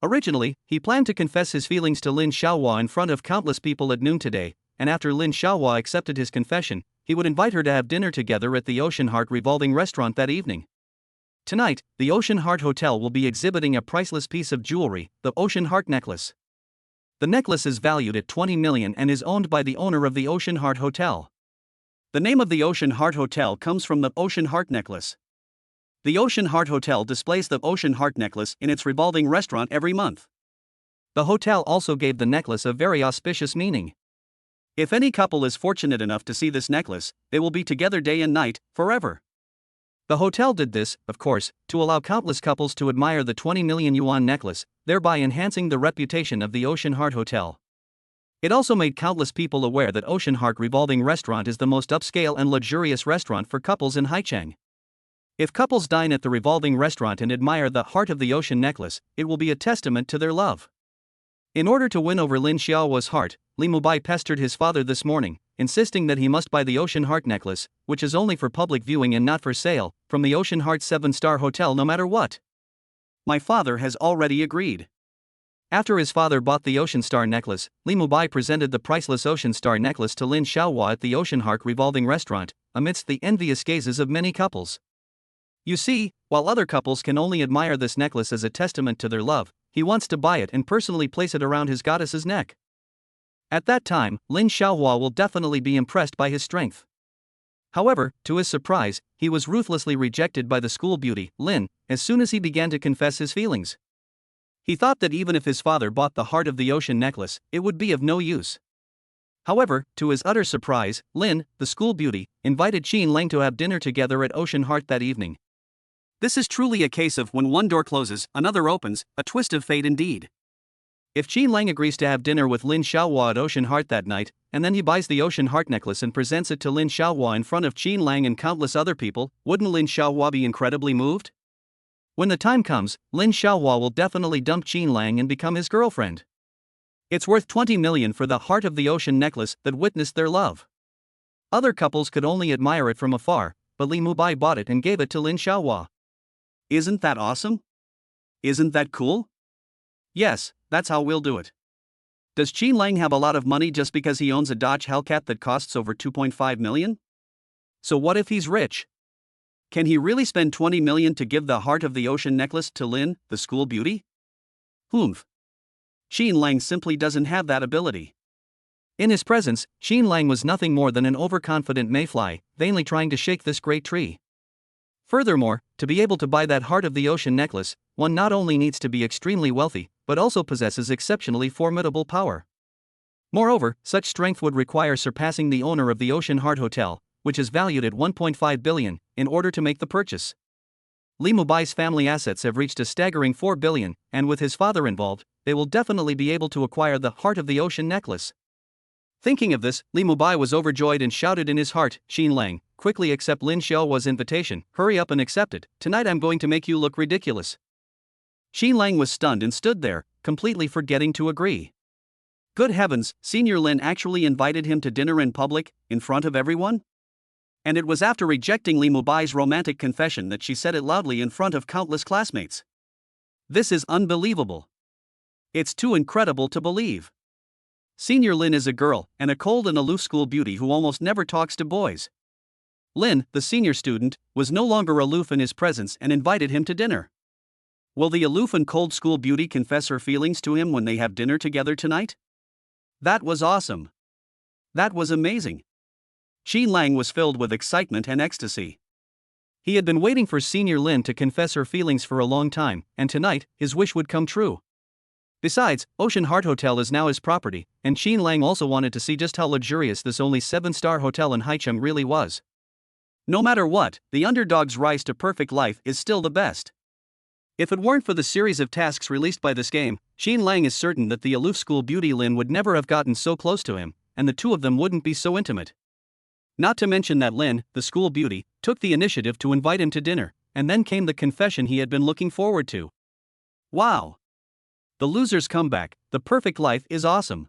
Originally, he planned to confess his feelings to Lin Xiaohua in front of countless people at noon today, and after Lin Xiaohua accepted his confession, he would invite her to have dinner together at the Ocean Heart revolving restaurant that evening. Tonight, the Ocean Heart Hotel will be exhibiting a priceless piece of jewelry, the Ocean Heart necklace. The necklace is valued at 20 million and is owned by the owner of the Ocean Heart Hotel. The name of the Ocean Heart Hotel comes from the Ocean Heart necklace. The Ocean Heart Hotel displays the Ocean Heart necklace in its revolving restaurant every month. The hotel also gave the necklace a very auspicious meaning. If any couple is fortunate enough to see this necklace, they will be together day and night, forever. The hotel did this, of course, to allow countless couples to admire the 20 million yuan necklace, thereby enhancing the reputation of the Ocean Heart Hotel. It also made countless people aware that Ocean Heart revolving restaurant is the most upscale and luxurious restaurant for couples in Haicheng. If couples dine at the revolving restaurant and admire the heart of the ocean necklace, it will be a testament to their love. In order to win over Lin Xiaohua's heart, Li Mubai pestered his father this morning, insisting that he must buy the Ocean Heart necklace, which is only for public viewing and not for sale, from the Ocean Heart 7-star hotel no matter what. My father has already agreed. After his father bought the Ocean Star necklace, Li Mubai presented the priceless Ocean Star necklace to Lin Xiaohua at the Ocean Heart revolving restaurant, amidst the envious gazes of many couples. You see, while other couples can only admire this necklace as a testament to their love, he wants to buy it and personally place it around his goddess's neck. At that time, Lin Xiaohua will definitely be impressed by his strength. However, to his surprise, he was ruthlessly rejected by the school beauty, Lin, as soon as he began to confess his feelings. He thought that even if his father bought the heart of the ocean necklace, it would be of no use. However, to his utter surprise, Lin, the school beauty, invited Qin Lang to have dinner together at Ocean Heart that evening. This is truly a case of when one door closes, another opens, a twist of fate indeed. If Qin Lang agrees to have dinner with Lin Xiaohua at Ocean Heart that night, and then he buys the Ocean Heart necklace and presents it to Lin Xiaohua in front of Qin Lang and countless other people, wouldn't Lin Xiaohua be incredibly moved? When the time comes, Lin Xiaohua will definitely dump Qin Lang and become his girlfriend. It's worth 20 million for the heart of the ocean necklace that witnessed their love. Other couples could only admire it from afar, but Li Mubai bought it and gave it to Lin Xiaohua. Isn't that awesome? Isn't that cool? Yes, that's how we'll do it. Does Qin Lang have a lot of money just because he owns a Dodge Hellcat that costs over 2.5 million? So what if he's rich? Can he really spend 20 million to give the heart of the ocean necklace to Lin, the school beauty? Humph. Xin Lang simply doesn't have that ability. In his presence, Xin Lang was nothing more than an overconfident mayfly, vainly trying to shake this great tree. Furthermore, to be able to buy that heart of the ocean necklace, one not only needs to be extremely wealthy, but also possesses exceptionally formidable power. Moreover, such strength would require surpassing the owner of the Ocean Heart Hotel, which is valued at 1.5 billion, in order to make the purchase. Li Mubai's family assets have reached a staggering 4 billion, and with his father involved, they will definitely be able to acquire the heart of the ocean necklace. Thinking of this, Li Mubai was overjoyed and shouted in his heart, Xin Lang, quickly accept Lin Xiaohua's invitation, hurry up and accept it, tonight I'm going to make you look ridiculous. Xin Lang was stunned and stood there, completely forgetting to agree. Good heavens, Senior Lin actually invited him to dinner in public, in front of everyone? And it was after rejecting Li Mubai's romantic confession that she said it loudly in front of countless classmates. This is unbelievable. It's too incredible to believe. Senior Lin is a girl, and a cold and aloof school beauty who almost never talks to boys. Lin, the senior student, was no longer aloof in his presence and invited him to dinner. Will the aloof and cold school beauty confess her feelings to him when they have dinner together tonight? That was awesome. That was amazing. Xin Lang was filled with excitement and ecstasy. He had been waiting for Senior Lin to confess her feelings for a long time, and tonight, his wish would come true. Besides, Ocean Heart Hotel is now his property, and Xin Lang also wanted to see just how luxurious this only 7-star hotel in Haicheng really was. No matter what, the underdog's rise to perfect life is still the best. If it weren't for the series of tasks released by this game, Xin Lang is certain that the aloof school beauty Lin would never have gotten so close to him, and the two of them wouldn't be so intimate. Not to mention that Lin, the school beauty, took the initiative to invite him to dinner, and then came the confession he had been looking forward to. Wow! The loser's comeback, the perfect life is awesome.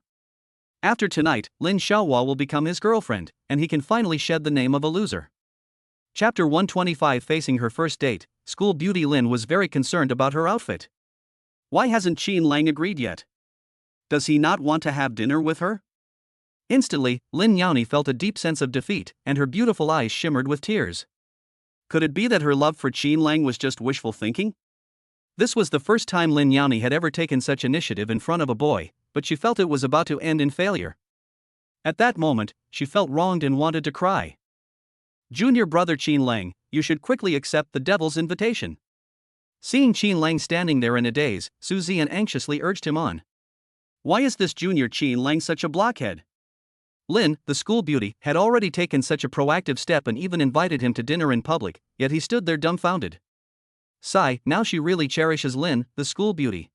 After tonight, Lin Xiaohua will become his girlfriend, and he can finally shed the name of a loser. Chapter 125. Facing her first date, school beauty Lin was very concerned about her outfit. Why hasn't Xin Lang agreed yet? Does he not want to have dinner with her? Instantly, Lin Yaoni felt a deep sense of defeat, and her beautiful eyes shimmered with tears. Could it be that her love for Xin Lang was just wishful thinking? This was the first time Lin Yaoni had ever taken such initiative in front of a boy, but she felt it was about to end in failure. At that moment, she felt wronged and wanted to cry. Junior brother Xin Lang, you should quickly accept the devil's invitation. Seeing Xin Lang standing there in a daze, Su Zian anxiously urged him on. Why is this junior Xin Lang such a blockhead? Lin, the school beauty, had already taken such a proactive step and even invited him to dinner in public, yet he stood there dumbfounded. Sigh, now she really cherishes Lin, the school beauty.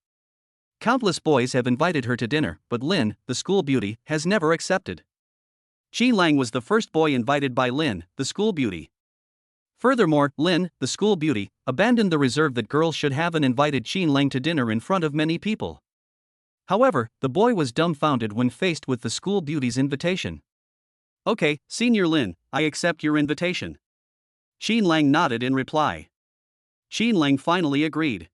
Countless boys have invited her to dinner, but Lin, the school beauty, has never accepted. Xin Lang was the first boy invited by Lin, the school beauty. Furthermore, Lin, the school beauty, abandoned the reserve that girls should have and invited Xin Lang to dinner in front of many people. However, the boy was dumbfounded when faced with the school beauty's invitation. Okay, Senior Lin, I accept your invitation. Xin Lang nodded in reply. Xin Lang finally agreed.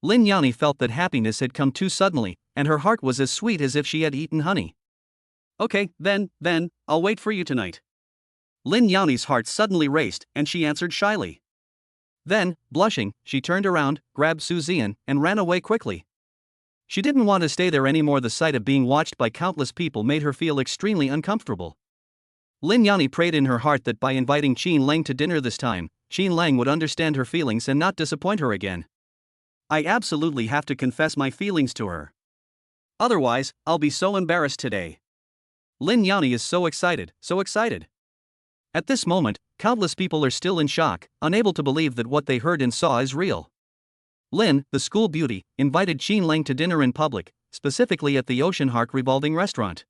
Lin Yaoni felt that happiness had come too suddenly, and her heart was as sweet as if she had eaten honey. Okay, then, I'll wait for you tonight. Lin Yaoni's heart suddenly raced, and she answered shyly. Then, blushing, she turned around, grabbed Su Zian, and ran away quickly. She didn't want to stay there anymore. The sight of being watched by countless people made her feel extremely uncomfortable. Lin Yaoni prayed in her heart that by inviting Xin Lang to dinner this time, Xin Lang would understand her feelings and not disappoint her again. I absolutely have to confess my feelings to her. Otherwise, I'll be so embarrassed today. Lin Yaoni is so excited, so excited. At this moment, countless people are still in shock, unable to believe that what they heard and saw is real. Lin, the school beauty, invited Xin Lang to dinner in public, specifically at the Ocean Heart Revolving Restaurant.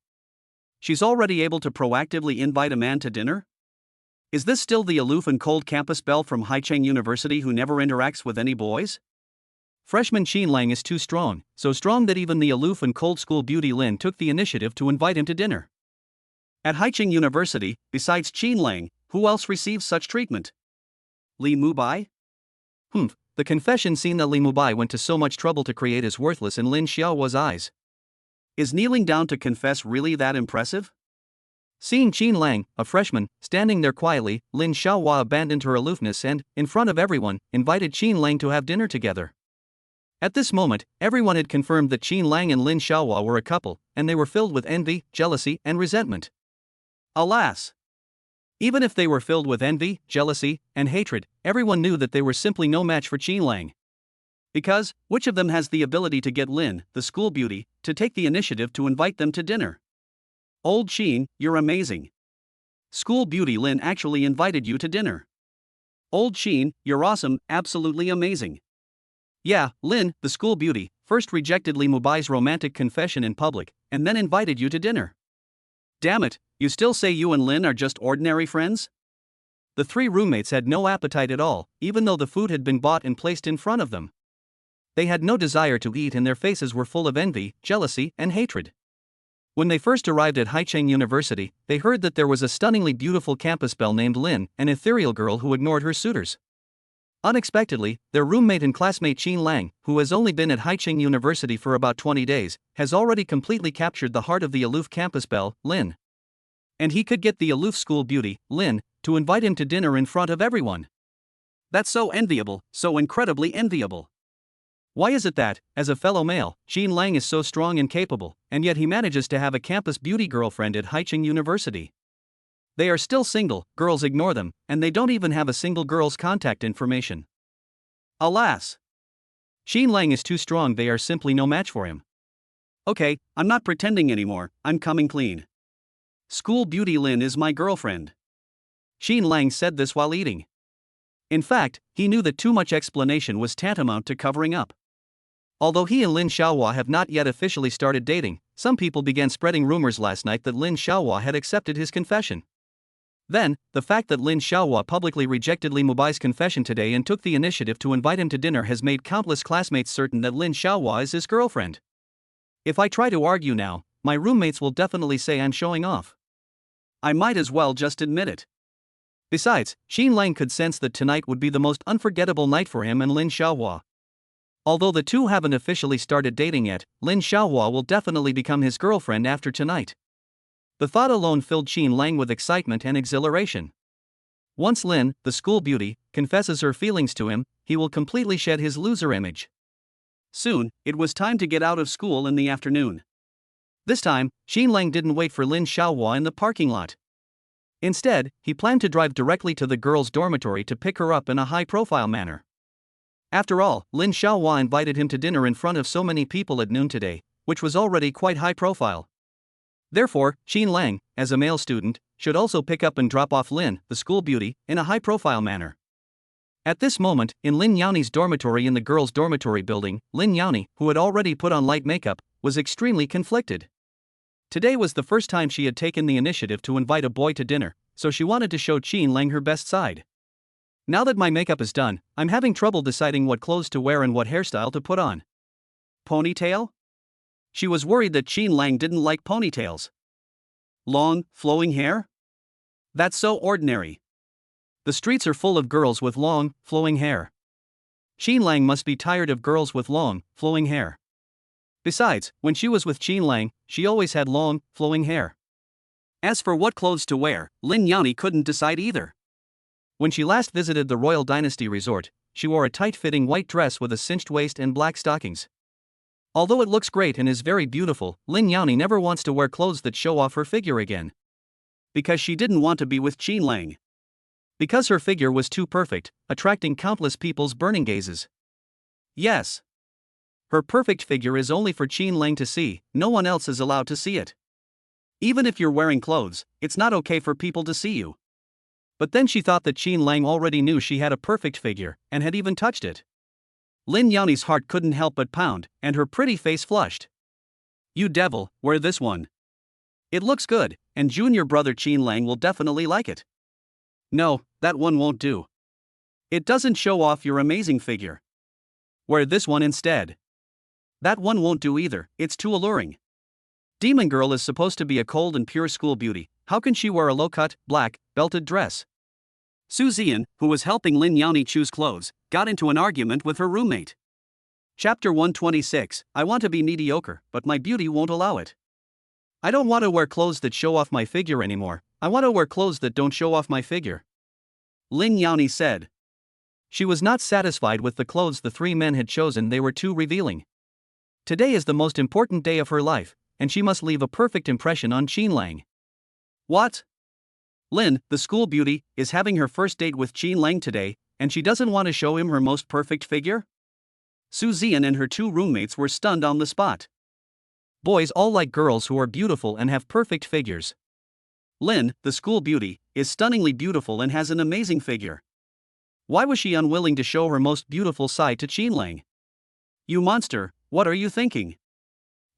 She's already able to proactively invite a man to dinner? Is this still the aloof and cold campus belle from Haicheng University who never interacts with any boys? Freshman Xin Lang is too strong, so strong that even the aloof and cold school beauty Lin took the initiative to invite him to dinner. At Haicheng University, besides Xin Lang, who else receives such treatment? Li Mubai? The confession scene that Li Mubai went to so much trouble to create is worthless in Lin Xiaohua's eyes. Is kneeling down to confess really that impressive? Seeing Qin Lang, a freshman, standing there quietly, Lin Xiaohua abandoned her aloofness and, in front of everyone, invited Qin Lang to have dinner together. At this moment, everyone had confirmed that Qin Lang and Lin Xiaohua were a couple, and they were filled with envy, jealousy, and resentment. Alas! Even if they were filled with envy, jealousy, and hatred, everyone knew that they were simply no match for Qin Lang. Because, which of them has the ability to get Lin, the school beauty, to take the initiative to invite them to dinner? Old Qin, you're amazing. School beauty Lin actually invited you to dinner. Old Qin, you're awesome, absolutely amazing. Yeah, Lin, the school beauty, first rejected Li Mubai's romantic confession in public, and then invited you to dinner. Damn it, you still say you and Lin are just ordinary friends? The three roommates had no appetite at all, even though the food had been bought and placed in front of them. They had no desire to eat and their faces were full of envy, jealousy, and hatred. When they first arrived at Haicheng University, they heard that there was a stunningly beautiful campus belle named Lin, an ethereal girl who ignored her suitors. Unexpectedly, their roommate and classmate Qin Lang, who has only been at Haicheng University for about 20 days, has already completely captured the heart of the aloof campus belle, Lin. And he could get the aloof school beauty, Lin, to invite him to dinner in front of everyone. That's so enviable, so incredibly enviable. Why is it that, as a fellow male, Qin Lang is so strong and capable, and yet he manages to have a campus beauty girlfriend at Haicheng University? They are still single, girls ignore them, and they don't even have a single girl's contact information. Alas! Qin Lang is too strong, they are simply no match for him. Okay, I'm not pretending anymore, I'm coming clean. School beauty Lin is my girlfriend. Qin Lang said this while eating. In fact, he knew that too much explanation was tantamount to covering up. Although he and Lin Xiaohua have not yet officially started dating, some people began spreading rumors last night that Lin Xiaohua had accepted his confession. Then, the fact that Lin Xiaohua publicly rejected Li Mubai's confession today and took the initiative to invite him to dinner has made countless classmates certain that Lin Xiaohua is his girlfriend. If I try to argue now, my roommates will definitely say I'm showing off. I might as well just admit it. Besides, Qin Lang could sense that tonight would be the most unforgettable night for him and Lin Xiaohua. Although the two haven't officially started dating yet, Lin Xiaohua will definitely become his girlfriend after tonight. The thought alone filled Qin Lang with excitement and exhilaration. Once Lin, the school beauty, confesses her feelings to him, he will completely shed his loser image. Soon, it was time to get out of school in the afternoon. This time, Qin Lang didn't wait for Lin Xiaohua in the parking lot. Instead, he planned to drive directly to the girls' dormitory to pick her up in a high-profile manner. After all, Lin Xiaohua invited him to dinner in front of so many people at noon today, which was already quite high-profile. Therefore, Qin Lang, as a male student, should also pick up and drop off Lin, the school beauty, in a high-profile manner. At this moment, in Lin Yaoni's dormitory in the girls' dormitory building, Lin Yaoni, who had already put on light makeup, was extremely conflicted. Today was the first time she had taken the initiative to invite a boy to dinner, so she wanted to show Qin Lang her best side. Now that my makeup is done, I'm having trouble deciding what clothes to wear and what hairstyle to put on. Ponytail? She was worried that Qin Lang didn't like ponytails. Long, flowing hair? That's so ordinary. The streets are full of girls with long, flowing hair. Qin Lang must be tired of girls with long, flowing hair. Besides, when she was with Qin Lang, she always had long, flowing hair. As for what clothes to wear, Lin Yaoni couldn't decide either. When she last visited the Royal Dynasty Resort, she wore a tight-fitting white dress with a cinched waist and black stockings. Although it looks great and is very beautiful, Lin Yaoni never wants to wear clothes that show off her figure again. Because she didn't want to be with Qin Lang. Because her figure was too perfect, attracting countless people's burning gazes. Yes. Her perfect figure is only for Qin Lang to see, no one else is allowed to see it. Even if you're wearing clothes, it's not okay for people to see you. But then she thought that Qin Lang already knew she had a perfect figure, and had even touched it. Lin Yaoni's heart couldn't help but pound, and her pretty face flushed. You devil, wear this one. It looks good, and junior brother Qin Lang will definitely like it. No, that one won't do. It doesn't show off your amazing figure. Wear this one instead. That one won't do either, it's too alluring. Demon Girl is supposed to be a cold and pure school beauty, how can she wear a low-cut, black, belted dress? Su Zian, who was helping Lin Yaoni choose clothes, got into an argument with her roommate. Chapter 126, I want to be mediocre, but my beauty won't allow it. I don't want to wear clothes that show off my figure anymore, I want to wear clothes that don't show off my figure, Lin Yaoni said. She was not satisfied with the clothes the three men had chosen, they were too revealing. Today is the most important day of her life, and she must leave a perfect impression on Qin Lang. What? Lin, the school beauty, is having her first date with Qin Lang today, and she doesn't want to show him her most perfect figure? Su Zian and her two roommates were stunned on the spot. Boys all like girls who are beautiful and have perfect figures. Lin, the school beauty, is stunningly beautiful and has an amazing figure. Why was she unwilling to show her most beautiful side to Qin Lang? You monster, what are you thinking?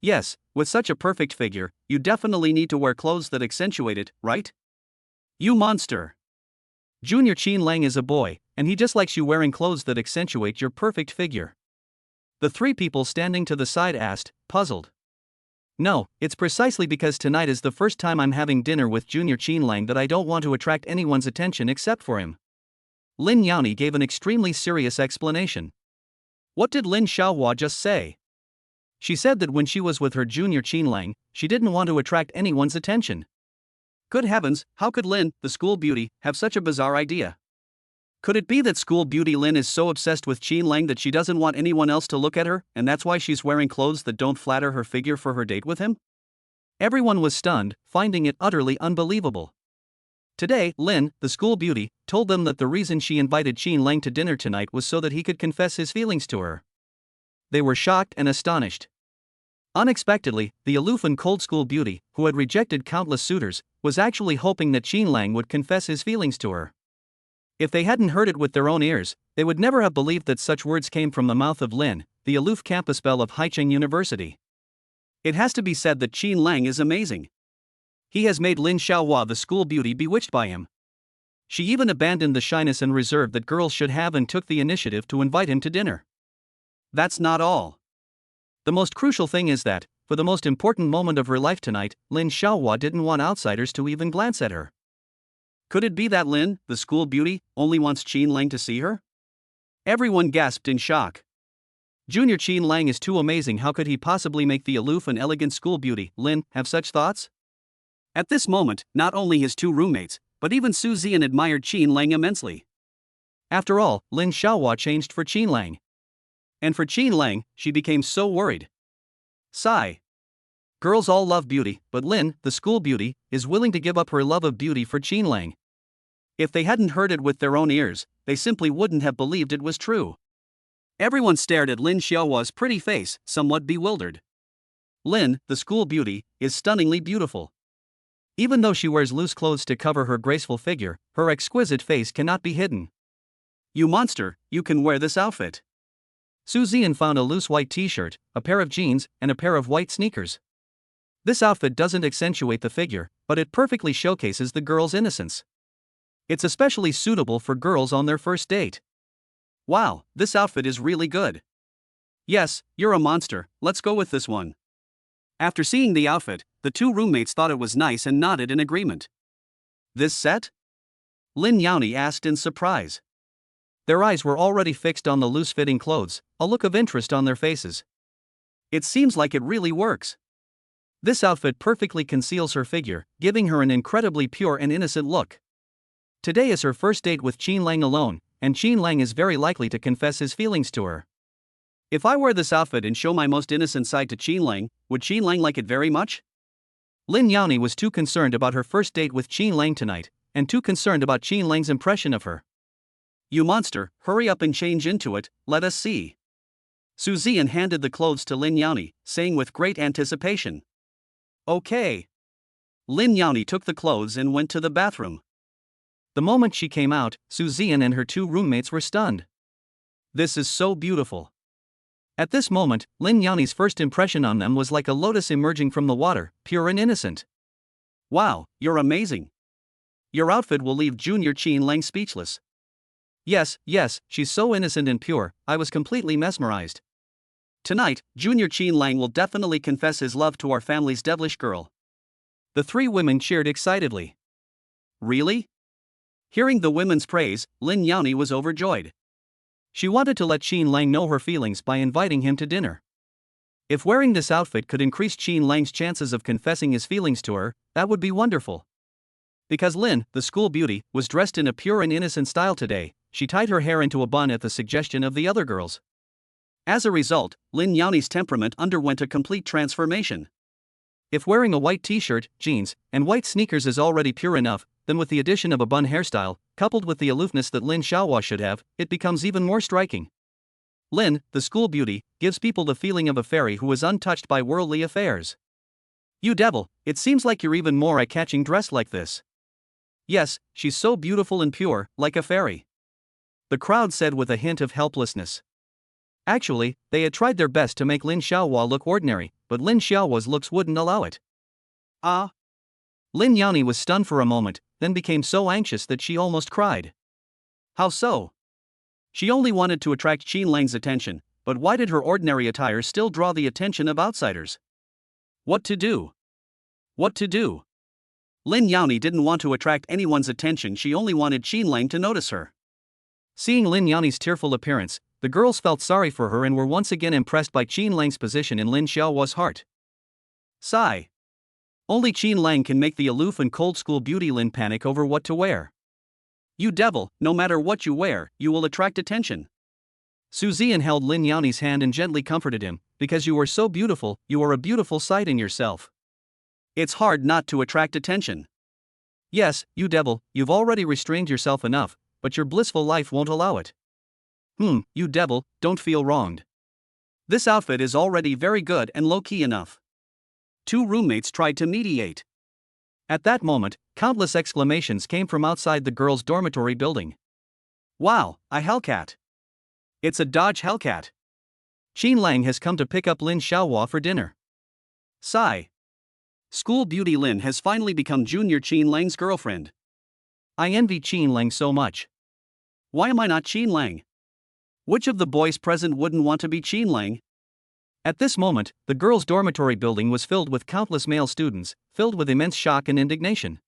Yes, with such a perfect figure, you definitely need to wear clothes that accentuate it, right? You monster. Junior Qin Lang is a boy, and he just likes you wearing clothes that accentuate your perfect figure. The three people standing to the side asked, puzzled. No, it's precisely because tonight is the first time I'm having dinner with Junior Qin Lang that I don't want to attract anyone's attention except for him. Lin Yaoni gave an extremely serious explanation. What did Lin Xiaohua just say? She said that when she was with her Junior Qin Lang, she didn't want to attract anyone's attention. Good heavens, how could Lin, the school beauty, have such a bizarre idea? Could it be that school beauty Lin is so obsessed with Qin Lang that she doesn't want anyone else to look at her, and that's why she's wearing clothes that don't flatter her figure for her date with him? Everyone was stunned, finding it utterly unbelievable. Today, Lin, the school beauty, told them that the reason she invited Qin Lang to dinner tonight was so that he could confess his feelings to her. They were shocked and astonished. Unexpectedly, the aloof and cold school beauty, who had rejected countless suitors, was actually hoping that Qin Lang would confess his feelings to her. If they hadn't heard it with their own ears, they would never have believed that such words came from the mouth of Lin, the aloof campus belle of Haicheng University. It has to be said that Qin Lang is amazing. He has made Lin Xiaohua, the school beauty, bewitched by him. She even abandoned the shyness and reserve that girls should have and took the initiative to invite him to dinner. That's not all. The most crucial thing is that, for the most important moment of her life tonight, Lin Xiaohua didn't want outsiders to even glance at her. Could it be that Lin, the school beauty, only wants Qin Lang to see her? Everyone gasped in shock. Junior Qin Lang is too amazing, how could he possibly make the aloof and elegant school beauty, Lin, have such thoughts? At this moment, not only his two roommates, but even Su Zian admired Qin Lang immensely. After all, Lin Xiaohua changed for Qin Lang. And for Qin Lang, she became so worried. Sigh. Girls all love beauty, but Lin, the school beauty, is willing to give up her love of beauty for Qin Lang. If they hadn't heard it with their own ears, they simply wouldn't have believed it was true. Everyone stared at Lin Xiaohua's pretty face, somewhat bewildered. Lin, the school beauty, is stunningly beautiful. Even though she wears loose clothes to cover her graceful figure, her exquisite face cannot be hidden. You monster, you can wear this outfit. Su Zian found a loose white t-shirt, a pair of jeans, and a pair of white sneakers. This outfit doesn't accentuate the figure, but it perfectly showcases the girl's innocence. It's especially suitable for girls on their first date. Wow, this outfit is really good. Yes, you're a monster, let's go with this one. After seeing the outfit, the two roommates thought it was nice and nodded in agreement. This set? Lin Yaoni asked in surprise. Their eyes were already fixed on the loose-fitting clothes, a look of interest on their faces. It seems like it really works. This outfit perfectly conceals her figure, giving her an incredibly pure and innocent look. Today is her first date with Qin Lang alone, and Qin Lang is very likely to confess his feelings to her. If I wear this outfit and show my most innocent side to Qin Lang, would Qin Lang like it very much? Lin Yaoni was too concerned about her first date with Qin Lang tonight, and too concerned about Qin Lang's impression of her. You monster, hurry up and change into it, let us see. Su Zian handed the clothes to Lin Yaoni, saying with great anticipation. Okay. Lin Yaoni took the clothes and went to the bathroom. The moment she came out, Su Zian and her two roommates were stunned. This is so beautiful. At this moment, Lin Yaoni's first impression on them was like a lotus emerging from the water, pure and innocent. Wow, you're amazing. Your outfit will leave Junior Qin Lang speechless. Yes, she's so innocent and pure, I was completely mesmerized. Tonight, Junior Qin Lang will definitely confess his love to our family's devilish girl. The three women cheered excitedly. Really? Hearing the women's praise, Lin Yaoni was overjoyed. She wanted to let Qin Lang know her feelings by inviting him to dinner. If wearing this outfit could increase Qin Lang's chances of confessing his feelings to her, that would be wonderful. Because Lin, the school beauty, was dressed in a pure and innocent style today, she tied her hair into a bun at the suggestion of the other girls. As a result, Lin Yao's temperament underwent a complete transformation. If wearing a white t-shirt, jeans, and white sneakers is already pure enough, then with the addition of a bun hairstyle, coupled with the aloofness that Lin Xiaohua should have, it becomes even more striking. Lin, the school beauty, gives people the feeling of a fairy who is untouched by worldly affairs. You devil, it seems like you're even more eye-catching dressed like this. Yes, she's so beautiful and pure, like a fairy. The crowd said with a hint of helplessness. Actually, they had tried their best to make Lin Xiaohua look ordinary, but Lin Xiaohua's looks wouldn't allow it. Ah! Lin Yaoni was stunned for a moment, then became so anxious that she almost cried. How so? She only wanted to attract Qin Lang's attention, but why did her ordinary attire still draw the attention of outsiders? What to do? What to do? Lin Yaoni didn't want to attract anyone's attention, she only wanted Qin Lang to notice her. Seeing Lin Yaoni's tearful appearance, the girls felt sorry for her and were once again impressed by Qin Lang's position in Lin Xiaohua's heart. Sigh. Only Qin Lang can make the aloof and cold school beauty Lin panic over what to wear. You devil, no matter what you wear, you will attract attention. Su Ziyan held Lin Yaoni's hand and gently comforted him, because you are so beautiful, you are a beautiful sight in yourself. It's hard not to attract attention. Yes, you devil, you've already restrained yourself enough, but your blissful life won't allow it. You devil, don't feel wronged. This outfit is already very good and low-key enough. Two roommates tried to mediate. At that moment, countless exclamations came from outside the girls' dormitory building. Wow, a Hellcat. It's a Dodge Hellcat. Qin Lang has come to pick up Lin Xiaohua for dinner. Sigh. School beauty Lin has finally become Junior Qin Lang's girlfriend. I envy Qin Lang so much. Why am I not Qin Lang? Which of the boys present wouldn't want to be Qin Lang? At this moment, the girls' dormitory building was filled with countless male students, filled with immense shock and indignation.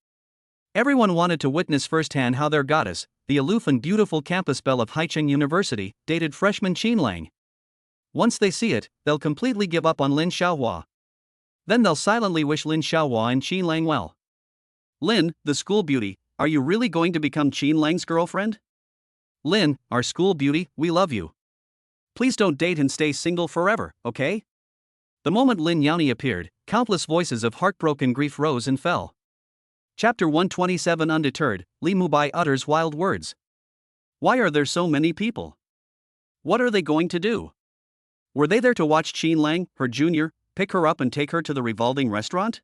Everyone wanted to witness firsthand how their goddess, the aloof and beautiful campus belle of Haicheng University, dated freshman Qin Lang. Once they see it, they'll completely give up on Lin Xiaohua. Then they'll silently wish Lin Xiaohua and Qin Lang well. Lin, the school beauty, are you really going to become Qin Lang's girlfriend? Lin, our school beauty, we love you. Please don't date and stay single forever, okay? The moment Lin Yaoni appeared, countless voices of heartbroken grief rose and fell. Chapter 127 Undeterred, Li Mubai utters wild words. Why are there so many people? What are they going to do? Were they there to watch Qin Lang, her junior, pick her up and take her to the revolving restaurant?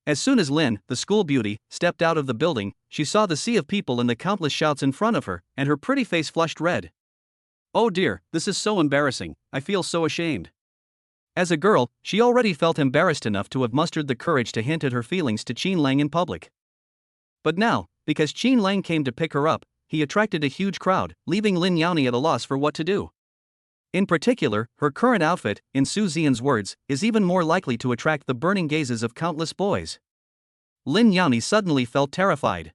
As soon as Lin, the school beauty, stepped out of the building, she saw the sea of people and the countless shouts in front of her, and her pretty face flushed red. Oh dear, this is so embarrassing, I feel so ashamed. As a girl, she already felt embarrassed enough to have mustered the courage to hint at her feelings to Qin Lang in public. But now, because Qin Lang came to pick her up, he attracted a huge crowd, leaving Lin Yaoni at a loss for what to do. In particular, her current outfit, in Su Ziyan's words, is even more likely to attract the burning gazes of countless boys. Lin Yaoni suddenly felt terrified.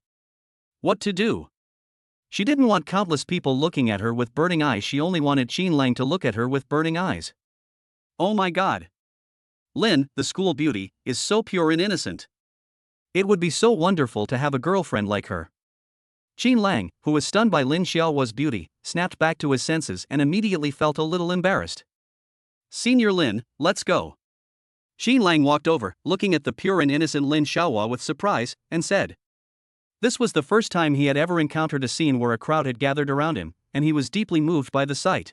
What to do? She didn't want countless people looking at her with burning eyes, she only wanted Qin Lang to look at her with burning eyes. Oh my god. Lin, the school beauty, is so pure and innocent. It would be so wonderful to have a girlfriend like her. Qin Lang, who was stunned by Lin Xiaohua's beauty, snapped back to his senses and immediately felt a little embarrassed. Senior Lin, let's go. Qin Lang walked over, looking at the pure and innocent Lin Xiaohua with surprise, and said. This was the first time he had ever encountered a scene where a crowd had gathered around him, and he was deeply moved by the sight.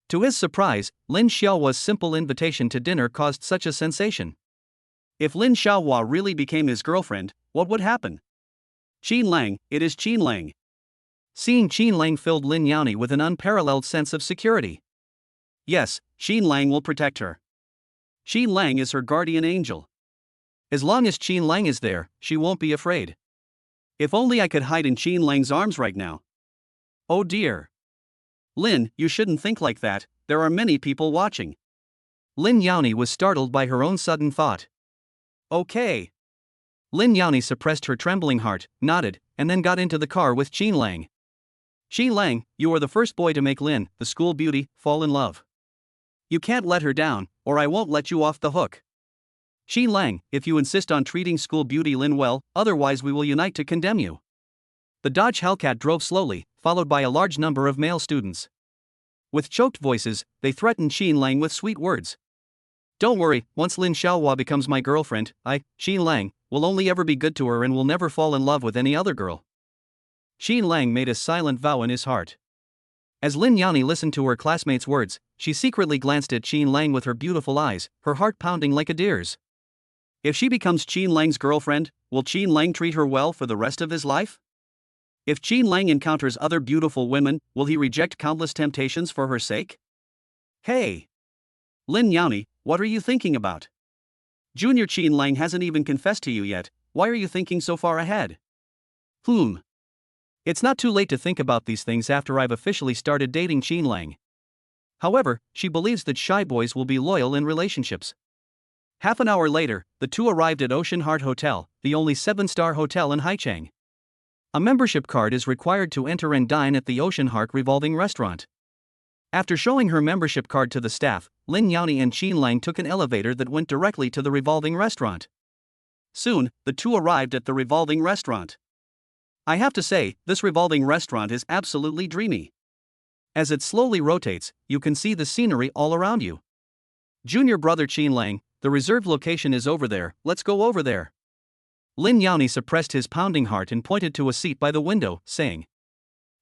To his surprise, Lin Xiaohua's simple invitation to dinner caused such a sensation. If Lin Xiaohua really became his girlfriend, what would happen? Qin Lang, it is Qin Lang. Seeing Qin Lang filled Lin Yaoni with an unparalleled sense of security. Yes, Qin Lang will protect her. Qin Lang is her guardian angel. As long as Qin Lang is there, she won't be afraid. If only I could hide in Qin Lang's arms right now. Oh dear. Lin, you shouldn't think like that, there are many people watching. Lin Yaoni was startled by her own sudden thought. Okay. Lin Yaoni suppressed her trembling heart, nodded, and then got into the car with Qin Lang. Qin Lang, you are the first boy to make Lin, the school beauty, fall in love. You can't let her down, or I won't let you off the hook. Xin Lang, if you insist on treating school beauty Lin well, otherwise we will unite to condemn you. The Dodge Hellcat drove slowly, followed by a large number of male students. With choked voices, they threatened Xin Lang with sweet words. Don't worry, once Lin Xiaohua becomes my girlfriend, I, Xin Lang, will only ever be good to her and will never fall in love with any other girl. Xin Lang made a silent vow in his heart. As Lin Yani listened to her classmates' words, she secretly glanced at Xin Lang with her beautiful eyes, her heart pounding like a deer's. If she becomes Xin Lang's girlfriend, will Xin Lang treat her well for the rest of his life? If Xin Lang encounters other beautiful women, will he reject countless temptations for her sake? Hey! Lin Yani, what are you thinking about? Junior Xin Lang hasn't even confessed to you yet, why are you thinking so far ahead? It's not too late to think about these things after I've officially started dating Xin Lang. However, she believes that shy boys will be loyal in relationships. Half an hour later, the two arrived at Ocean Heart Hotel, the only 7-star hotel in Haicheng. A membership card is required to enter and dine at the Ocean Heart Revolving Restaurant. After showing her membership card to the staff, Lin Yani and Xin Lang took an elevator that went directly to the Revolving Restaurant. Soon, the two arrived at the Revolving Restaurant. I have to say, this Revolving Restaurant is absolutely dreamy. As it slowly rotates, you can see the scenery all around you. Junior brother Xin Lang, the reserved location is over there, let's go over there. Lin Yani suppressed his pounding heart and pointed to a seat by the window, saying.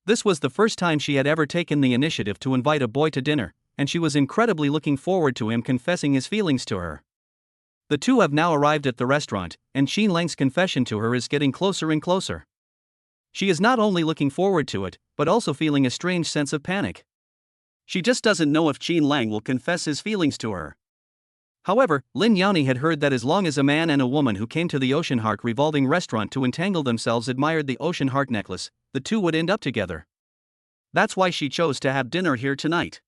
This was the first time she had ever taken the initiative to invite a boy to dinner, and she was incredibly looking forward to him confessing his feelings to her. The two have now arrived at the restaurant, and Xin Lang's confession to her is getting closer and closer. She is not only looking forward to it, but also feeling a strange sense of panic. She just doesn't know if Xin Lang will confess his feelings to her. However, Lin Yani had heard that as long as a man and a woman who came to the Ocean Heart Revolving Restaurant to entangle themselves admired the Ocean Heart necklace, the two would end up together. That's why she chose to have dinner here tonight.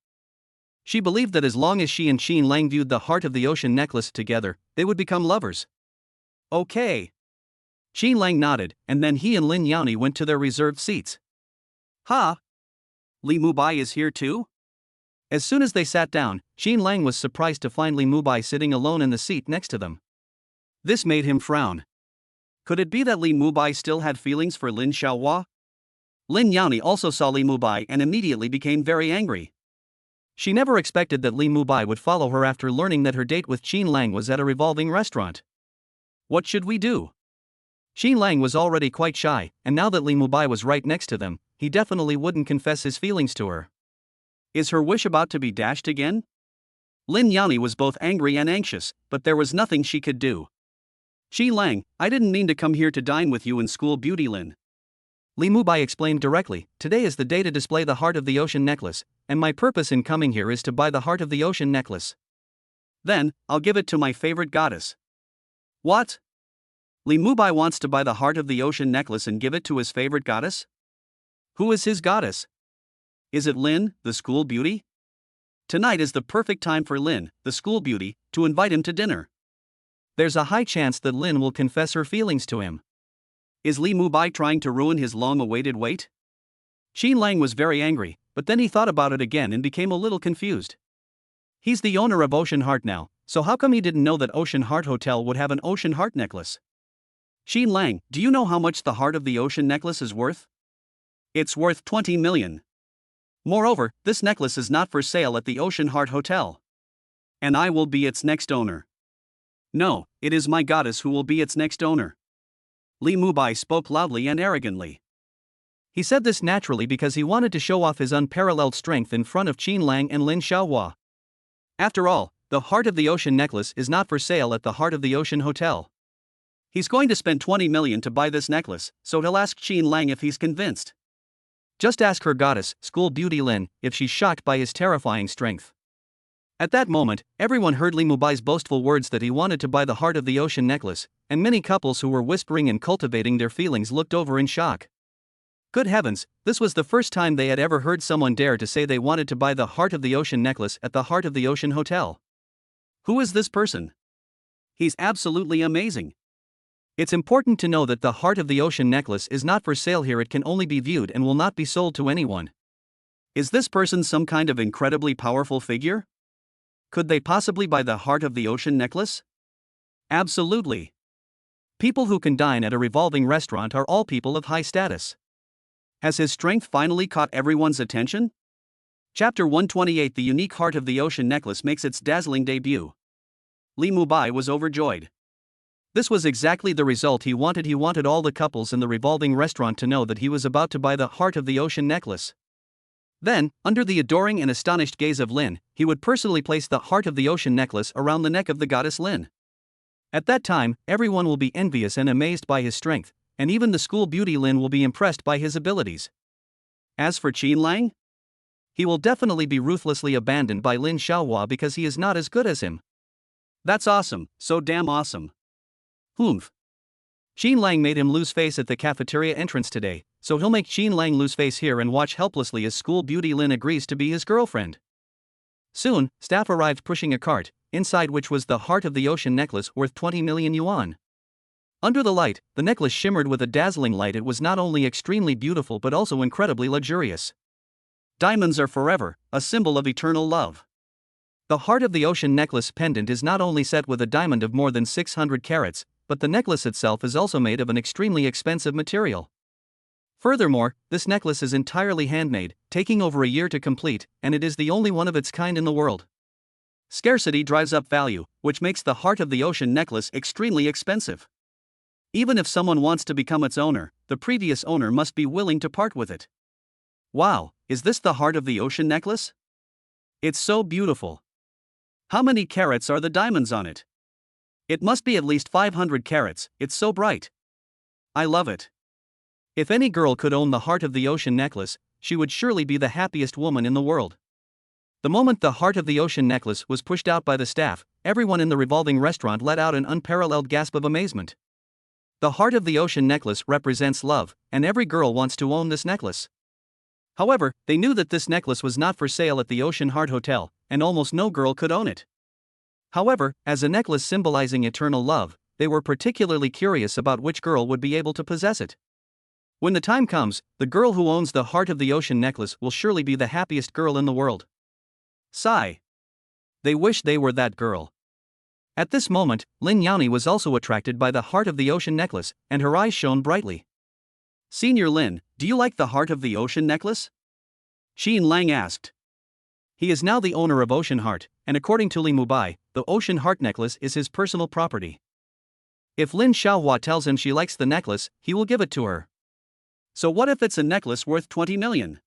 She believed that as long as she and Xin Lang viewed the Heart of the Ocean necklace together, they would become lovers. Okay. Xin Lang nodded, and then he and Lin Yani went to their reserved seats. Li Mubai is here too? As soon as they sat down, Xin Lang was surprised to find Li Mubai sitting alone in the seat next to them. This made him frown. Could it be that Li Mubai still had feelings for Lin Xiaohua? Lin Yani also saw Li Mubai and immediately became very angry. She never expected that Li Mubai would follow her after learning that her date with Xin Lang was at a revolving restaurant. What should we do? Xin Lang was already quite shy, and now that Li Mubai was right next to them, he definitely wouldn't confess his feelings to her. Is her wish about to be dashed again? Lin Yani was both angry and anxious, but there was nothing she could do. Xin Lang, I didn't mean to come here to dine with you in school beauty Lin. Li Mubai explained directly, today is the day to display the Heart of the Ocean necklace, and my purpose in coming here is to buy the Heart of the Ocean necklace. Then, I'll give it to my favorite goddess. What? Li Mubai wants to buy the Heart of the Ocean necklace and give it to his favorite goddess? Who is his goddess? Is it Lin, the school beauty? Tonight is the perfect time for Lin, the school beauty, to invite him to dinner. There's a high chance that Lin will confess her feelings to him. Is Li Mubai trying to ruin his long-awaited wait? Xin Lang was very angry, but then he thought about it again and became a little confused. He's the owner of Ocean Heart now, so how come he didn't know that Ocean Heart Hotel would have an Ocean Heart necklace? Xin Lang, do you know how much the Heart of the Ocean necklace is worth? It's worth 20 million. Moreover, this necklace is not for sale at the Ocean Heart Hotel. And I will be its next owner. No, it is my goddess who will be its next owner. Li Mubai spoke loudly and arrogantly. He said this naturally because he wanted to show off his unparalleled strength in front of Xin Lang and Lin Xiaohua. After all, the Heart of the Ocean necklace is not for sale at the Heart of the Ocean Hotel. He's going to spend 20 million to buy this necklace, so he'll ask Xin Lang if he's convinced. Just ask her goddess, school beauty Lin, if she's shocked by his terrifying strength. At that moment, everyone heard Li Mubai's boastful words that he wanted to buy the Heart of the Ocean necklace, and many couples who were whispering and cultivating their feelings looked over in shock. Good heavens, this was the first time they had ever heard someone dare to say they wanted to buy the Heart of the Ocean necklace at the Heart of the Ocean Hotel. Who is this person? He's absolutely amazing. It's important to know that the Heart of the Ocean necklace is not for sale here, it can only be viewed and will not be sold to anyone. Is this person some kind of incredibly powerful figure? Could they possibly buy the Heart of the Ocean necklace? Absolutely. People who can dine at a revolving restaurant are all people of high status. Has his strength finally caught everyone's attention? Chapter 128: The unique Heart of the Ocean necklace makes its dazzling debut. Lee Mubai was overjoyed. This was exactly the result he wanted. He wanted all the couples in the revolving restaurant to know that he was about to buy the Heart of the Ocean necklace. Then, under the adoring and astonished gaze of Lin, he would personally place the Heart of the Ocean necklace around the neck of the goddess Lin. At that time, everyone will be envious and amazed by his strength, and even the school beauty Lin will be impressed by his abilities. As for Qin Lang, he will definitely be ruthlessly abandoned by Lin Xiaohua because he is not as good as him. That's awesome, so damn awesome. Humph. Qin Lang made him lose face at the cafeteria entrance today, so he'll make Qin Lang lose face here and watch helplessly as school beauty Lin agrees to be his girlfriend. Soon, staff arrived pushing a cart, inside which was the Heart of the Ocean necklace worth 20 million yuan. Under the light, the necklace shimmered with a dazzling light. It was not only extremely beautiful but also incredibly luxurious. Diamonds are forever, a symbol of eternal love. The Heart of the Ocean necklace pendant is not only set with a diamond of more than 600 carats, but the necklace itself is also made of an extremely expensive material. Furthermore, this necklace is entirely handmade, taking over a year to complete, and it is the only one of its kind in the world. Scarcity drives up value, which makes the Heart of the Ocean necklace extremely expensive. Even if someone wants to become its owner, the previous owner must be willing to part with it. Wow, is this the Heart of the Ocean necklace? It's so beautiful. How many carats are the diamonds on it? It must be at least 500 carats, it's so bright. I love it. If any girl could own the Heart of the Ocean necklace, she would surely be the happiest woman in the world. The moment the Heart of the Ocean necklace was pushed out by the staff, everyone in the revolving restaurant let out an unparalleled gasp of amazement. The Heart of the Ocean necklace represents love, and every girl wants to own this necklace. However, they knew that this necklace was not for sale at the Ocean Heart Hotel, and almost no girl could own it. However, as a necklace symbolizing eternal love, they were particularly curious about which girl would be able to possess it. When the time comes, the girl who owns the Heart of the Ocean necklace will surely be the happiest girl in the world. Sigh. They wish they were that girl. At this moment, Lin Yaoni was also attracted by the Heart of the Ocean necklace, and her eyes shone brightly. Senior Lin, do you like the Heart of the Ocean necklace? Qin Lang asked. He is now the owner of Ocean Heart, and according to Li Mubai, the Ocean Heart necklace is his personal property. If Lin Xiaohua tells him she likes the necklace, he will give it to her. So what if it's a necklace worth 20 million?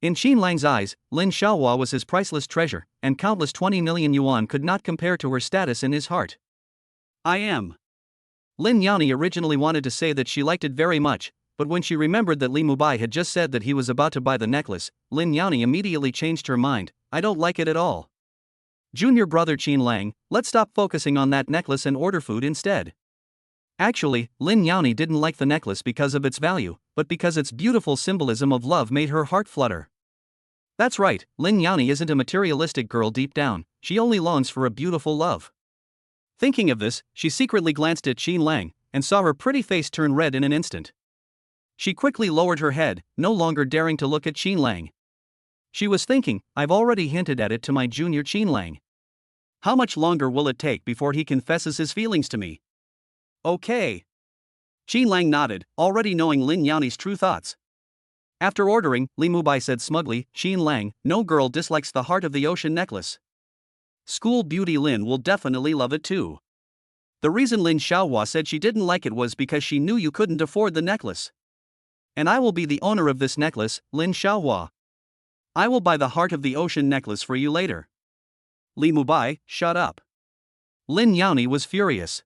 In Qin Lang's eyes, Lin Xiaohua was his priceless treasure, and countless 20 million yuan could not compare to her status in his heart. I am. Lin Yaoni originally wanted to say that she liked it very much, but when she remembered that Li Mubai had just said that he was about to buy the necklace, Lin Yaoni immediately changed her mind. I don't like it at all. Junior brother Qin Lang, let's stop focusing on that necklace and order food instead. Actually, Lin Yaoni didn't like the necklace because of its value, but because its beautiful symbolism of love made her heart flutter. That's right, Lin Yaoni isn't a materialistic girl deep down, she only longs for a beautiful love. Thinking of this, she secretly glanced at Qin Lang, and saw her pretty face turn red in an instant. She quickly lowered her head, no longer daring to look at Qin Lang. She was thinking, I've already hinted at it to my junior Qin Lang. How much longer will it take before he confesses his feelings to me? Okay. Qin Lang nodded, already knowing Lin Yaoni's true thoughts. After ordering, Li Mubai said smugly, Qin Lang, no girl dislikes the Heart of the Ocean necklace. School beauty Lin will definitely love it too. The reason Lin Xiaohua said she didn't like it was because she knew you couldn't afford the necklace. And I will be the owner of this necklace, Lin Xiaohua. I will buy the Heart of the Ocean necklace for you later. Li Mubai, shut up. Lin Yaoni was furious.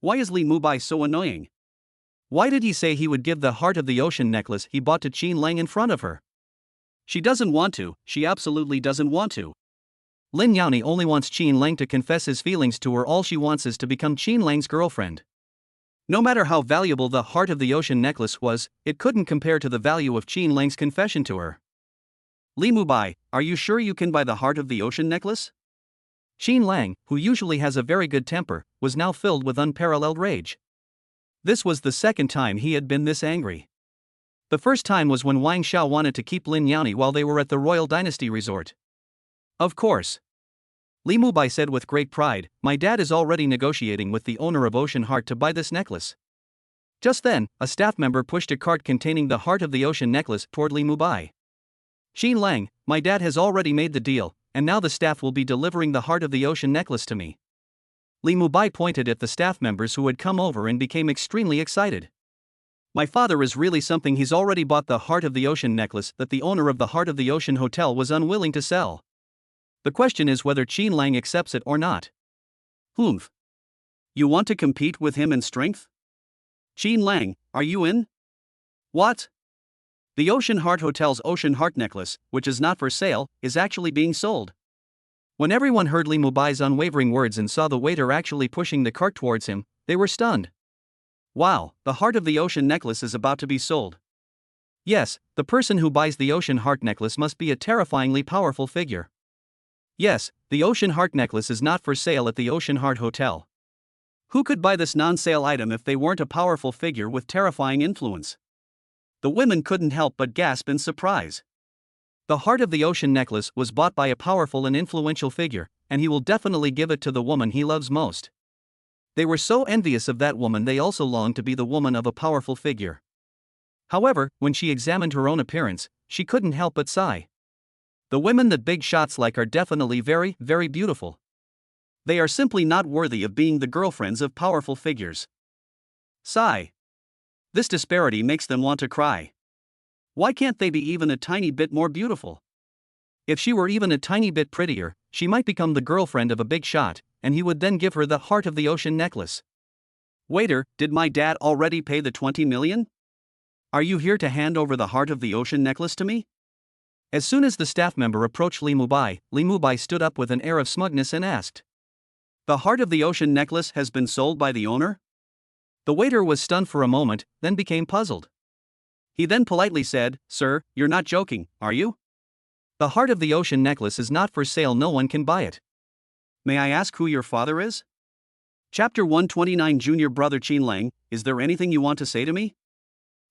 Why is Li Mubai so annoying? Why did he say he would give the Heart of the Ocean necklace he bought to Qin Lang in front of her? She doesn't want to, she absolutely doesn't want to. Lin Yaoni only wants Qin Lang to confess his feelings to her. All she wants is to become Qin Lang's girlfriend. No matter how valuable the Heart of the Ocean necklace was, it couldn't compare to the value of Qin Lang's confession to her. Li Mubai, are you sure you can buy the Heart of the Ocean necklace? Qin Lang, who usually has a very good temper, was now filled with unparalleled rage. This was the second time he had been this angry. The first time was when Wang Xiao wanted to keep Lin Yaoni while they were at the Royal Dynasty Resort. Of course. Li Mubai said with great pride, "My dad is already negotiating with the owner of Ocean Heart to buy this necklace." Just then, a staff member pushed a cart containing the Heart of the Ocean necklace toward Li Mubai. "Xin Lang, my dad has already made the deal, and now the staff will be delivering the Heart of the Ocean necklace to me." Li Mubai pointed at the staff members who had come over and became extremely excited. "My father is really something. He's already bought the Heart of the Ocean necklace that the owner of the Heart of the Ocean hotel was unwilling to sell. The question is whether Xin Lang accepts it or not." "Humph. You want to compete with him in strength? Xin Lang, are you in?" "What? The Ocean Heart Hotel's Ocean Heart necklace, which is not for sale, is actually being sold." When everyone heard Li Mubai's unwavering words and saw the waiter actually pushing the cart towards him, they were stunned. "Wow, the Heart of the Ocean necklace is about to be sold." Yes, the person who buys the Ocean Heart necklace must be a terrifyingly powerful figure. Yes, the Ocean Heart necklace is not for sale at the Ocean Heart Hotel. Who could buy this non-sale item if they weren't a powerful figure with terrifying influence? The women couldn't help but gasp in surprise. The Heart of the Ocean necklace was bought by a powerful and influential figure, and he will definitely give it to the woman he loves most. They were so envious of that woman they also longed to be the woman of a powerful figure. However, when she examined her own appearance, she couldn't help but sigh. The women that big shots like are definitely very, very beautiful. They are simply not worthy of being the girlfriends of powerful figures. Sigh. This disparity makes them want to cry. Why can't they be even a tiny bit more beautiful? If she were even a tiny bit prettier, she might become the girlfriend of a big shot, and he would then give her the Heart of the Ocean necklace. "Waiter, did my dad already pay the 20 million? Are you here to hand over the Heart of the Ocean necklace to me?" As soon as the staff member approached Li Mubai stood up with an air of smugness and asked, "The Heart of the Ocean necklace has been sold by the owner?" The waiter was stunned for a moment, then became puzzled. He then politely said, "Sir, you're not joking, are you? The Heart of the Ocean necklace is not for sale. No one can buy it." "May I ask who your father is?" Chapter 129. Junior brother Xin Lang, is there anything you want to say to me?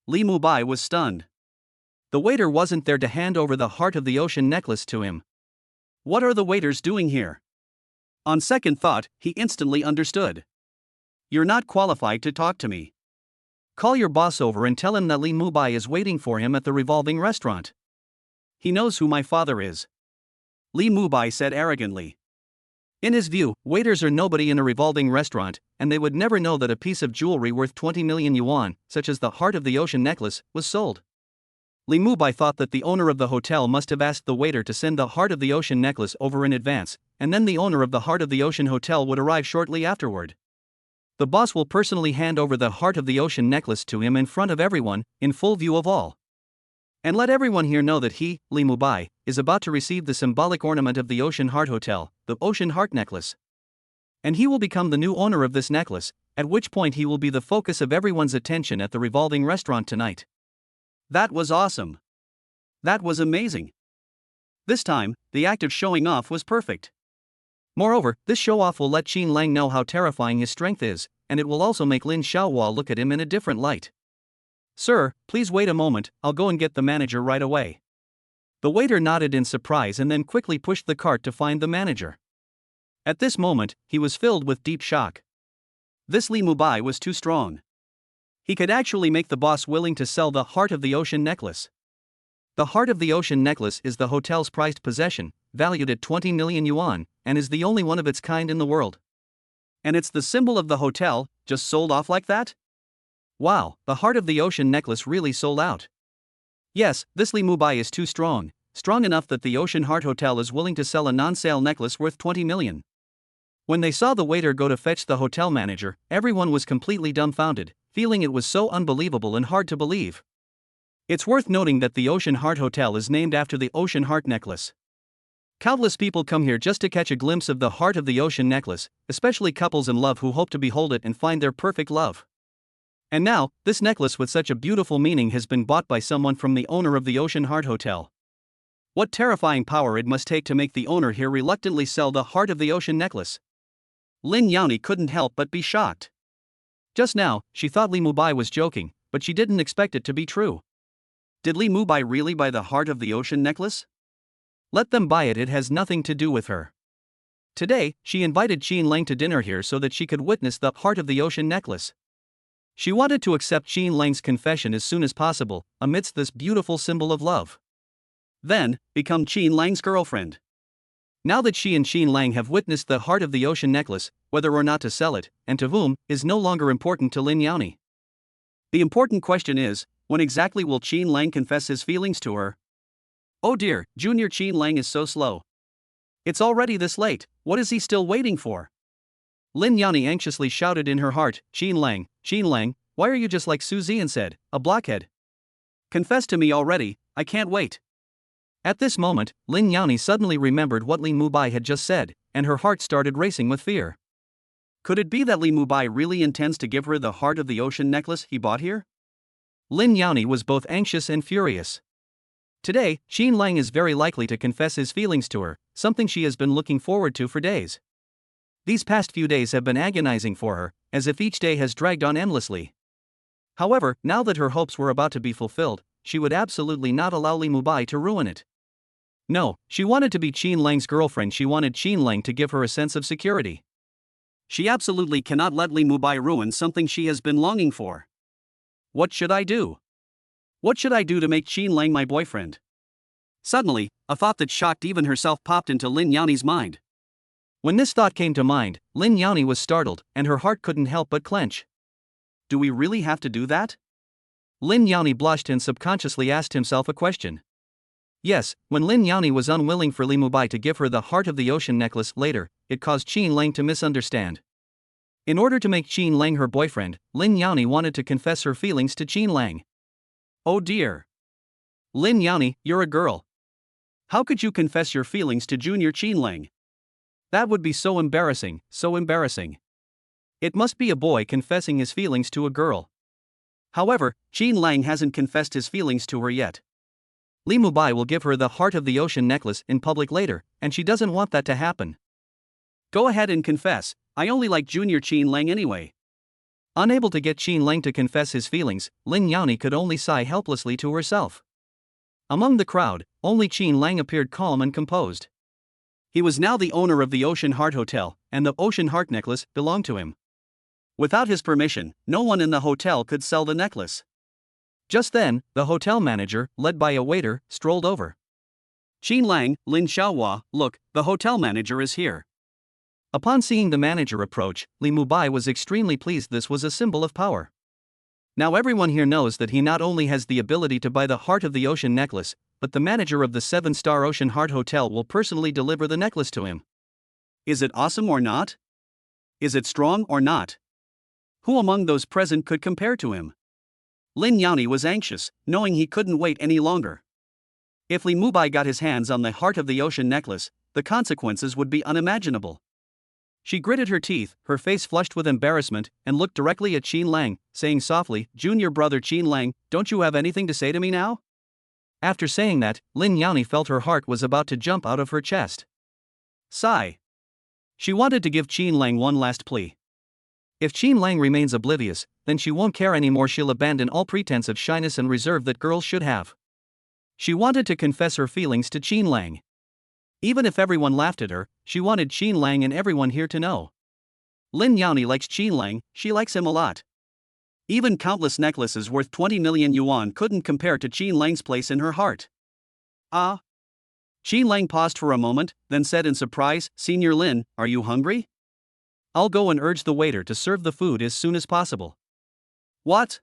Li Mubai was stunned. The waiter wasn't there to hand over the Heart of the Ocean necklace to him. What are the waiters doing here? On second thought, he instantly understood. "You're not qualified to talk to me. Call your boss over and tell him that Li Mubai is waiting for him at the revolving restaurant." He knows who my father is," Li Mubai said arrogantly. In his view, waiters are nobody in a revolving restaurant, and they would never know that a piece of jewelry worth 20 million yuan, such as the Heart of the Ocean necklace, was sold. Li Mubai thought that the owner of the hotel must have asked the waiter to send the Heart of the Ocean necklace over in advance, and then the owner of the Heart of the Ocean hotel would arrive shortly afterward. The boss will personally hand over the Heart of the Ocean necklace to him in front of everyone, in full view of all. And let everyone here know that he, Li Mubai, is about to receive the symbolic ornament of the Ocean Heart Hotel, the Ocean Heart necklace. And he will become the new owner of this necklace, at which point he will be the focus of everyone's attention at the revolving restaurant tonight. That was awesome. That was amazing. This time, the act of showing off was perfect. Moreover, this show-off will let Xin Lang know how terrifying his strength is, and it will also make Lin Xiaohua look at him in a different light. "Sir, please wait a moment, I'll go and get the manager right away." The waiter nodded in surprise and then quickly pushed the cart to find the manager. At this moment, he was filled with deep shock. This Li Mubai was too strong. He could actually make the boss willing to sell the Heart of the Ocean necklace. The Heart of the Ocean necklace is the hotel's prized possession, valued at 20 million yuan, and is the only one of its kind in the world. And it's the symbol of the hotel, just sold off like that? Wow, the Heart of the Ocean necklace really sold out. Yes, this Li Mubai is too strong enough that the Ocean Heart Hotel is willing to sell a non-sale necklace worth 20 million. When they saw the waiter go to fetch the hotel manager, everyone was completely dumbfounded, feeling it was so unbelievable and hard to believe. It's worth noting that the Ocean Heart Hotel is named after the Ocean Heart necklace. Countless people come here just to catch a glimpse of the Heart of the Ocean necklace, especially couples in love who hope to behold it and find their perfect love. And now, this necklace with such a beautiful meaning has been bought by someone from the owner of the Ocean Heart Hotel. What terrifying power it must take to make the owner here reluctantly sell the Heart of the Ocean necklace. Lin Yaoni couldn't help but be shocked. Just now, she thought Li Mubai was joking, but she didn't expect it to be true. Did Li Mubai really buy the Heart of the Ocean necklace? Let them buy it, it has nothing to do with her. Today, she invited Qin Lang to dinner here so that she could witness the heart of the ocean necklace. She wanted to accept Qin Lang's confession as soon as possible, amidst this beautiful symbol of love. Then, become Qin Lang's girlfriend. Now that she and Qin Lang have witnessed the heart of the ocean necklace, whether or not to sell it, and to whom, is no longer important to Lin Yaoni. The important question is, when exactly will Qin Lang confess his feelings to her? Oh dear, Junior Qin Lang is so slow. It's already this late, what is he still waiting for? Lin Yaoni anxiously shouted in her heart, Qin Lang, why are you just like Su Zian said, a blockhead? Confess to me already, I can't wait. At this moment, Lin Yaoni suddenly remembered what Li Mubai had just said, and her heart started racing with fear. Could it be that Li Mubai really intends to give her the heart of the ocean necklace he bought here? Lin Yaoni was both anxious and furious. Today, Qin Lang is very likely to confess his feelings to her, something she has been looking forward to for days. These past few days have been agonizing for her, as if each day has dragged on endlessly. However, now that her hopes were about to be fulfilled, she would absolutely not allow Li Mubai to ruin it. No, she wanted to be Qin Lang's girlfriend. She wanted Qin Lang to give her a sense of security. She absolutely cannot let Li Mubai ruin something she has been longing for. What should I do? What should I do to make Qin Lang my boyfriend? Suddenly, a thought that shocked even herself popped into Lin Yaoni's mind. When this thought came to mind, Lin Yaoni was startled, and her heart couldn't help but clench. Do we really have to do that? Lin Yaoni blushed and subconsciously asked himself a question. Yes, when Lin Yaoni was unwilling for Li Mubai to give her the heart of the ocean necklace later, it caused Qin Lang to misunderstand. In order to make Qin Lang her boyfriend, Lin Yaoni wanted to confess her feelings to Qin Lang. Oh dear. Lin Yaoni, you're a girl. How could you confess your feelings to Junior Qin Lang? That would be so embarrassing, so embarrassing. It must be a boy confessing his feelings to a girl. However, Qin Lang hasn't confessed his feelings to her yet. Li Mubai will give her the heart of the ocean necklace in public later, and she doesn't want that to happen. Go ahead and confess, I only like Junior Qin Lang anyway. Unable to get Qin Lang to confess his feelings, Lin Yaoni could only sigh helplessly to herself. Among the crowd, only Qin Lang appeared calm and composed. He was now the owner of the Ocean Heart Hotel, and the Ocean Heart necklace belonged to him. Without his permission, no one in the hotel could sell the necklace. Just then, the hotel manager, led by a waiter, strolled over. Qin Lang, Lin Xiaohua, look, the hotel manager is here. Upon seeing the manager approach, Li Mubai was extremely pleased. This was a symbol of power. Now everyone here knows that he not only has the ability to buy the heart of the ocean necklace, but the manager of the 7-star Ocean Heart Hotel will personally deliver the necklace to him. Is it awesome or not? Is it strong or not? Who among those present could compare to him? Lin Yaoni was anxious, knowing he couldn't wait any longer. If Li Mubai got his hands on the heart of the ocean necklace, the consequences would be unimaginable. She gritted her teeth, her face flushed with embarrassment, and looked directly at Qin Lang, saying softly, Junior brother Qin Lang, don't you have anything to say to me now? After saying that, Lin Yaoni felt her heart was about to jump out of her chest. Sigh. She wanted to give Qin Lang one last plea. If Qin Lang remains oblivious, then she won't care anymore. She'll abandon all pretense of shyness and reserve that girls should have. She wanted to confess her feelings to Qin Lang. Even if everyone laughed at her, she wanted Qin Lang and everyone here to know. Lin Yaoni likes Qin Lang, she likes him a lot. Even countless necklaces worth 20 million yuan couldn't compare to Qin Lang's place in her heart. Ah. Qin Lang paused for a moment, then said in surprise, Senior Lin, are you hungry? I'll go and urge the waiter to serve the food as soon as possible. What?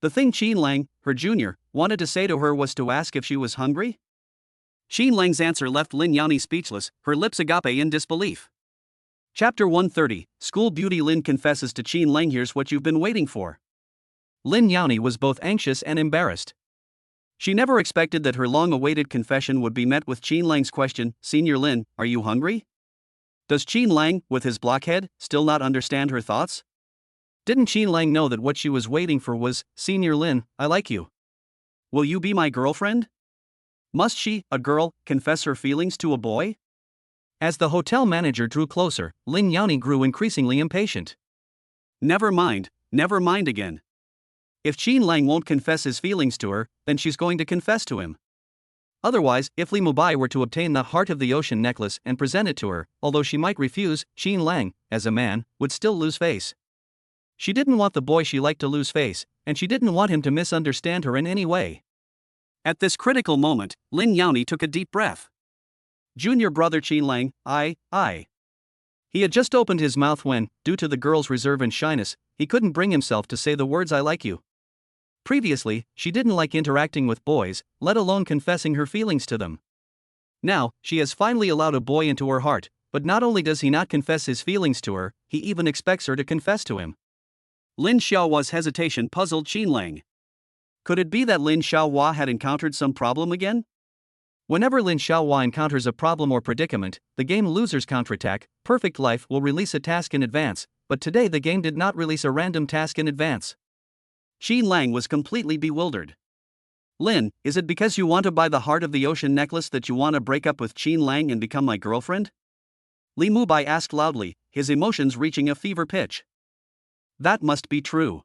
The thing Qin Lang, her junior, wanted to say to her was to ask if she was hungry? Qin Lang's answer left Lin Yaoni speechless, her lips agape in disbelief. Chapter 130, School Beauty. Lin confesses to Qin Lang. Here's what you've been waiting for. Lin Yaoni was both anxious and embarrassed. She never expected that her long-awaited confession would be met with Qin Lang's question, Senior Lin, are you hungry? Does Qin Lang, with his blockhead, still not understand her thoughts? Didn't Qin Lang know that what she was waiting for was, Senior Lin, I like you. Will you be my girlfriend? Must she, a girl, confess her feelings to a boy? As the hotel manager drew closer, Lin Yaoni grew increasingly impatient. Never mind again. If Qin Lang won't confess his feelings to her, then she's going to confess to him. Otherwise, if Li Mubai were to obtain the Heart of the Ocean necklace and present it to her, although she might refuse, Qin Lang, as a man, would still lose face. She didn't want the boy she liked to lose face, and she didn't want him to misunderstand her in any way. At this critical moment, Lin Yaoni took a deep breath. Junior brother Qin Lang, I. He had just opened his mouth when, due to the girl's reserve and shyness, he couldn't bring himself to say the words I like you. Previously, she didn't like interacting with boys, let alone confessing her feelings to them. Now, she has finally allowed a boy into her heart, but not only does he not confess his feelings to her, he even expects her to confess to him. Lin Xiaohua's hesitation puzzled Qin Lang. Could it be that Lin Xiaohua had encountered some problem again? Whenever Lin Xiaohua encounters a problem or predicament, the game Loser's Counterattack, Perfect Life will release a task in advance, but today the game did not release a random task in advance. Qin Lang was completely bewildered. Lin, is it because you want to buy the Heart of the Ocean necklace that you want to break up with Qin Lang and become my girlfriend? Li Mubai asked loudly, his emotions reaching a fever pitch. That must be true.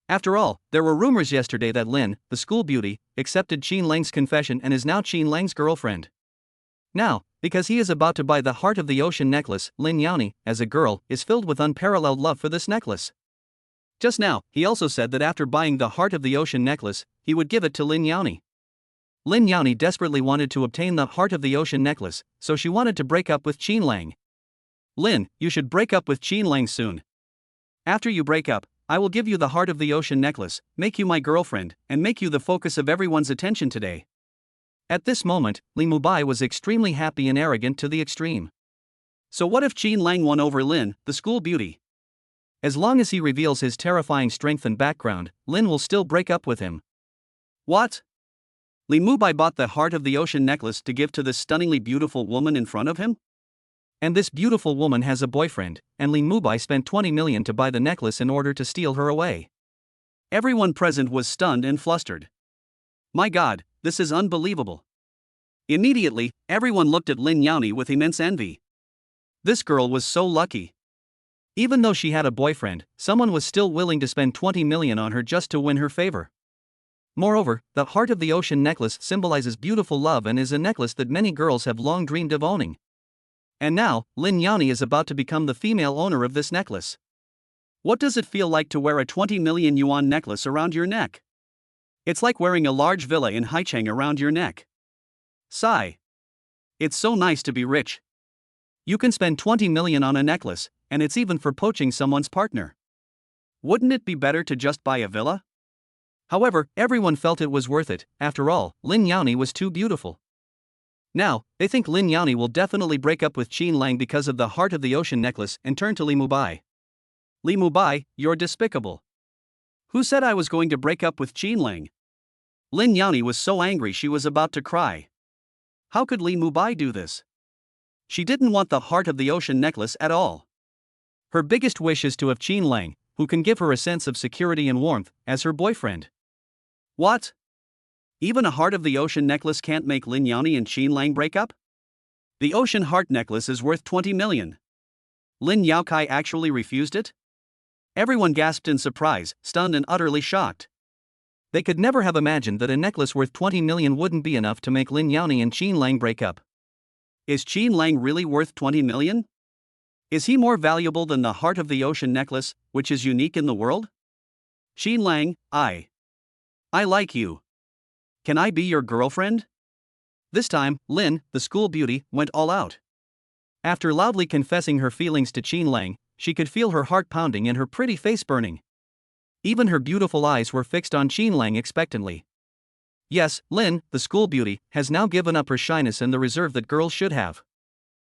After all, there were rumors yesterday that Lin, the school beauty, accepted Qin Lang's confession and is now Qin Lang's girlfriend. Now, because he is about to buy the Heart of the Ocean necklace, Lin Yaoni, as a girl, is filled with unparalleled love for this necklace. Just now, he also said that after buying the Heart of the Ocean necklace, he would give it to Lin Yaoni. Lin Yaoni desperately wanted to obtain the Heart of the Ocean necklace, so she wanted to break up with Qin Lang. Lin, you should break up with Qin Lang soon. After you break up, I will give you the Heart of the Ocean necklace, make you my girlfriend, and make you the focus of everyone's attention today. At this moment, Li Mubai was extremely happy and arrogant to the extreme. So what if Qin Lang won over Lin, the school beauty? As long as he reveals his terrifying strength and background, Lin will still break up with him. What? Li Mubai bought the Heart of the Ocean necklace to give to this stunningly beautiful woman in front of him? And this beautiful woman has a boyfriend, and Li Mubai spent 20 million to buy the necklace in order to steal her away. Everyone present was stunned and flustered. My God, this is unbelievable. Immediately, everyone looked at Lin Yaoni with immense envy. This girl was so lucky. Even though she had a boyfriend, someone was still willing to spend 20 million on her just to win her favor. Moreover, the Heart of the Ocean necklace symbolizes beautiful love and is a necklace that many girls have long dreamed of owning. And now, Lin Yaoni is about to become the female owner of this necklace. What does it feel like to wear a 20 million yuan necklace around your neck? It's like wearing a large villa in Haicheng around your neck. Sigh. It's so nice to be rich. You can spend 20 million on a necklace, and it's even for poaching someone's partner. Wouldn't it be better to just buy a villa? However, everyone felt it was worth it. After all, Lin Yaoni was too beautiful. Now, they think Lin Yaoni will definitely break up with Qin Lang because of the Heart of the Ocean necklace and turn to Li Mubai. Li Mubai, you're despicable. Who said I was going to break up with Qin Lang? Lin Yaoni was so angry she was about to cry. How could Li Mubai do this? She didn't want the Heart of the Ocean necklace at all. Her biggest wish is to have Qin Lang, who can give her a sense of security and warmth, as her boyfriend. What? Even a Heart of the Ocean necklace can't make Lin Yaoni and Qin Lang break up? The Ocean Heart necklace is worth 20 million. Lin Yaokai actually refused it? Everyone gasped in surprise, stunned and utterly shocked. They could never have imagined that a necklace worth 20 million wouldn't be enough to make Lin Yaoni and Qin Lang break up. Is Qin Lang really worth 20 million? Is he more valuable than the Heart of the Ocean necklace, which is unique in the world? Qin Lang, I like you. Can I be your girlfriend? This time, Lin, the school beauty, went all out. After loudly confessing her feelings to Qin Lang, she could feel her heart pounding and her pretty face burning. Even her beautiful eyes were fixed on Qin Lang expectantly. Yes, Lin, the school beauty, has now given up her shyness and the reserve that girls should have.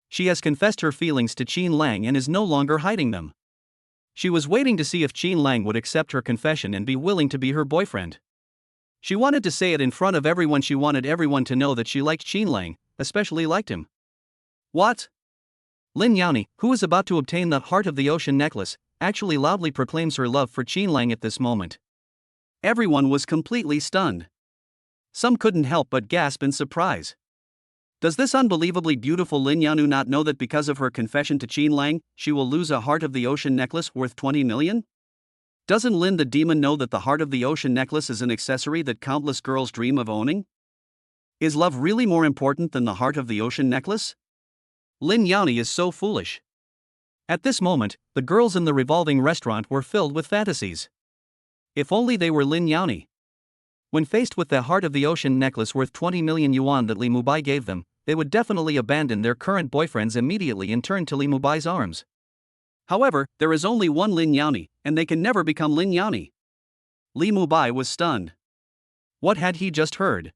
She has confessed her feelings to Qin Lang and is no longer hiding them. She was waiting to see if Qin Lang would accept her confession and be willing to be her boyfriend. She wanted to say it in front of everyone. She wanted everyone to know that she liked Qin Lang, especially liked him. What? Lin Yaoni, who is about to obtain the Heart of the Ocean necklace, actually loudly proclaims her love for Qin Lang at this moment. Everyone was completely stunned. Some couldn't help but gasp in surprise. Does this unbelievably beautiful Lin Yaoni not know that because of her confession to Qin Lang, she will lose a Heart of the Ocean necklace worth 20 million? Doesn't Lin the demon know that the Heart of the Ocean necklace is an accessory that countless girls dream of owning? Is love really more important than the heart of the ocean necklace? Lin Yaoni is so foolish. At this moment, the girls in the revolving restaurant were filled with fantasies. If only they were Lin Yaoni. When faced with the heart of the ocean necklace worth 20 million yuan that Li Mubai gave them, they would definitely abandon their current boyfriends immediately and turn to Li Mubai's arms. However, there is only one Lin Yaoni, and they can never become Lin Yaoni. Li Mubai was stunned. What had he just heard?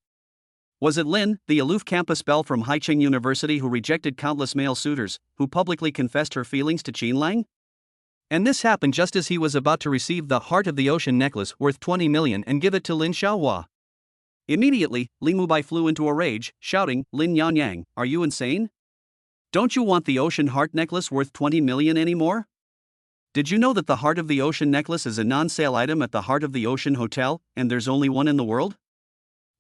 Was it Lin, the aloof campus belle from Haicheng University who rejected countless male suitors, who publicly confessed her feelings to Qin Lang? And this happened just as he was about to receive the heart of the ocean necklace worth 20 million and give it to Lin Xiaohua. Immediately, Li Mubai flew into a rage, shouting, "Lin Yanyang, are you insane? Don't you want the ocean heart necklace worth 20 million anymore? Did you know that the heart of the ocean necklace is a non-sale item at the Heart of the Ocean Hotel, and there's only one in the world?"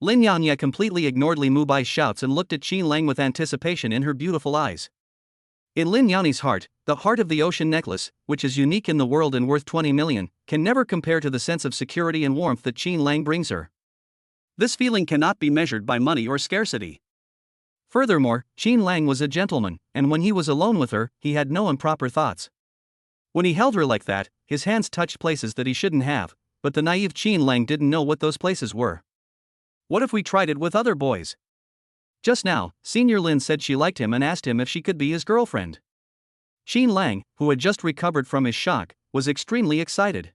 Lin Yanya completely ignored Li Mubai's shouts and looked at Qin Lang with anticipation in her beautiful eyes. In Lin Yani's heart, the heart of the ocean necklace, which is unique in the world and worth 20 million, can never compare to the sense of security and warmth that Qin Lang brings her. This feeling cannot be measured by money or scarcity. Furthermore, Qin Lang was a gentleman, and when he was alone with her, he had no improper thoughts. When he held her like that, his hands touched places that he shouldn't have, but the naive Qin Lang didn't know what those places were. What if we tried it with other boys? Just now, Senior Lin said she liked him and asked him if she could be his girlfriend. Qin Lang, who had just recovered from his shock, was extremely excited.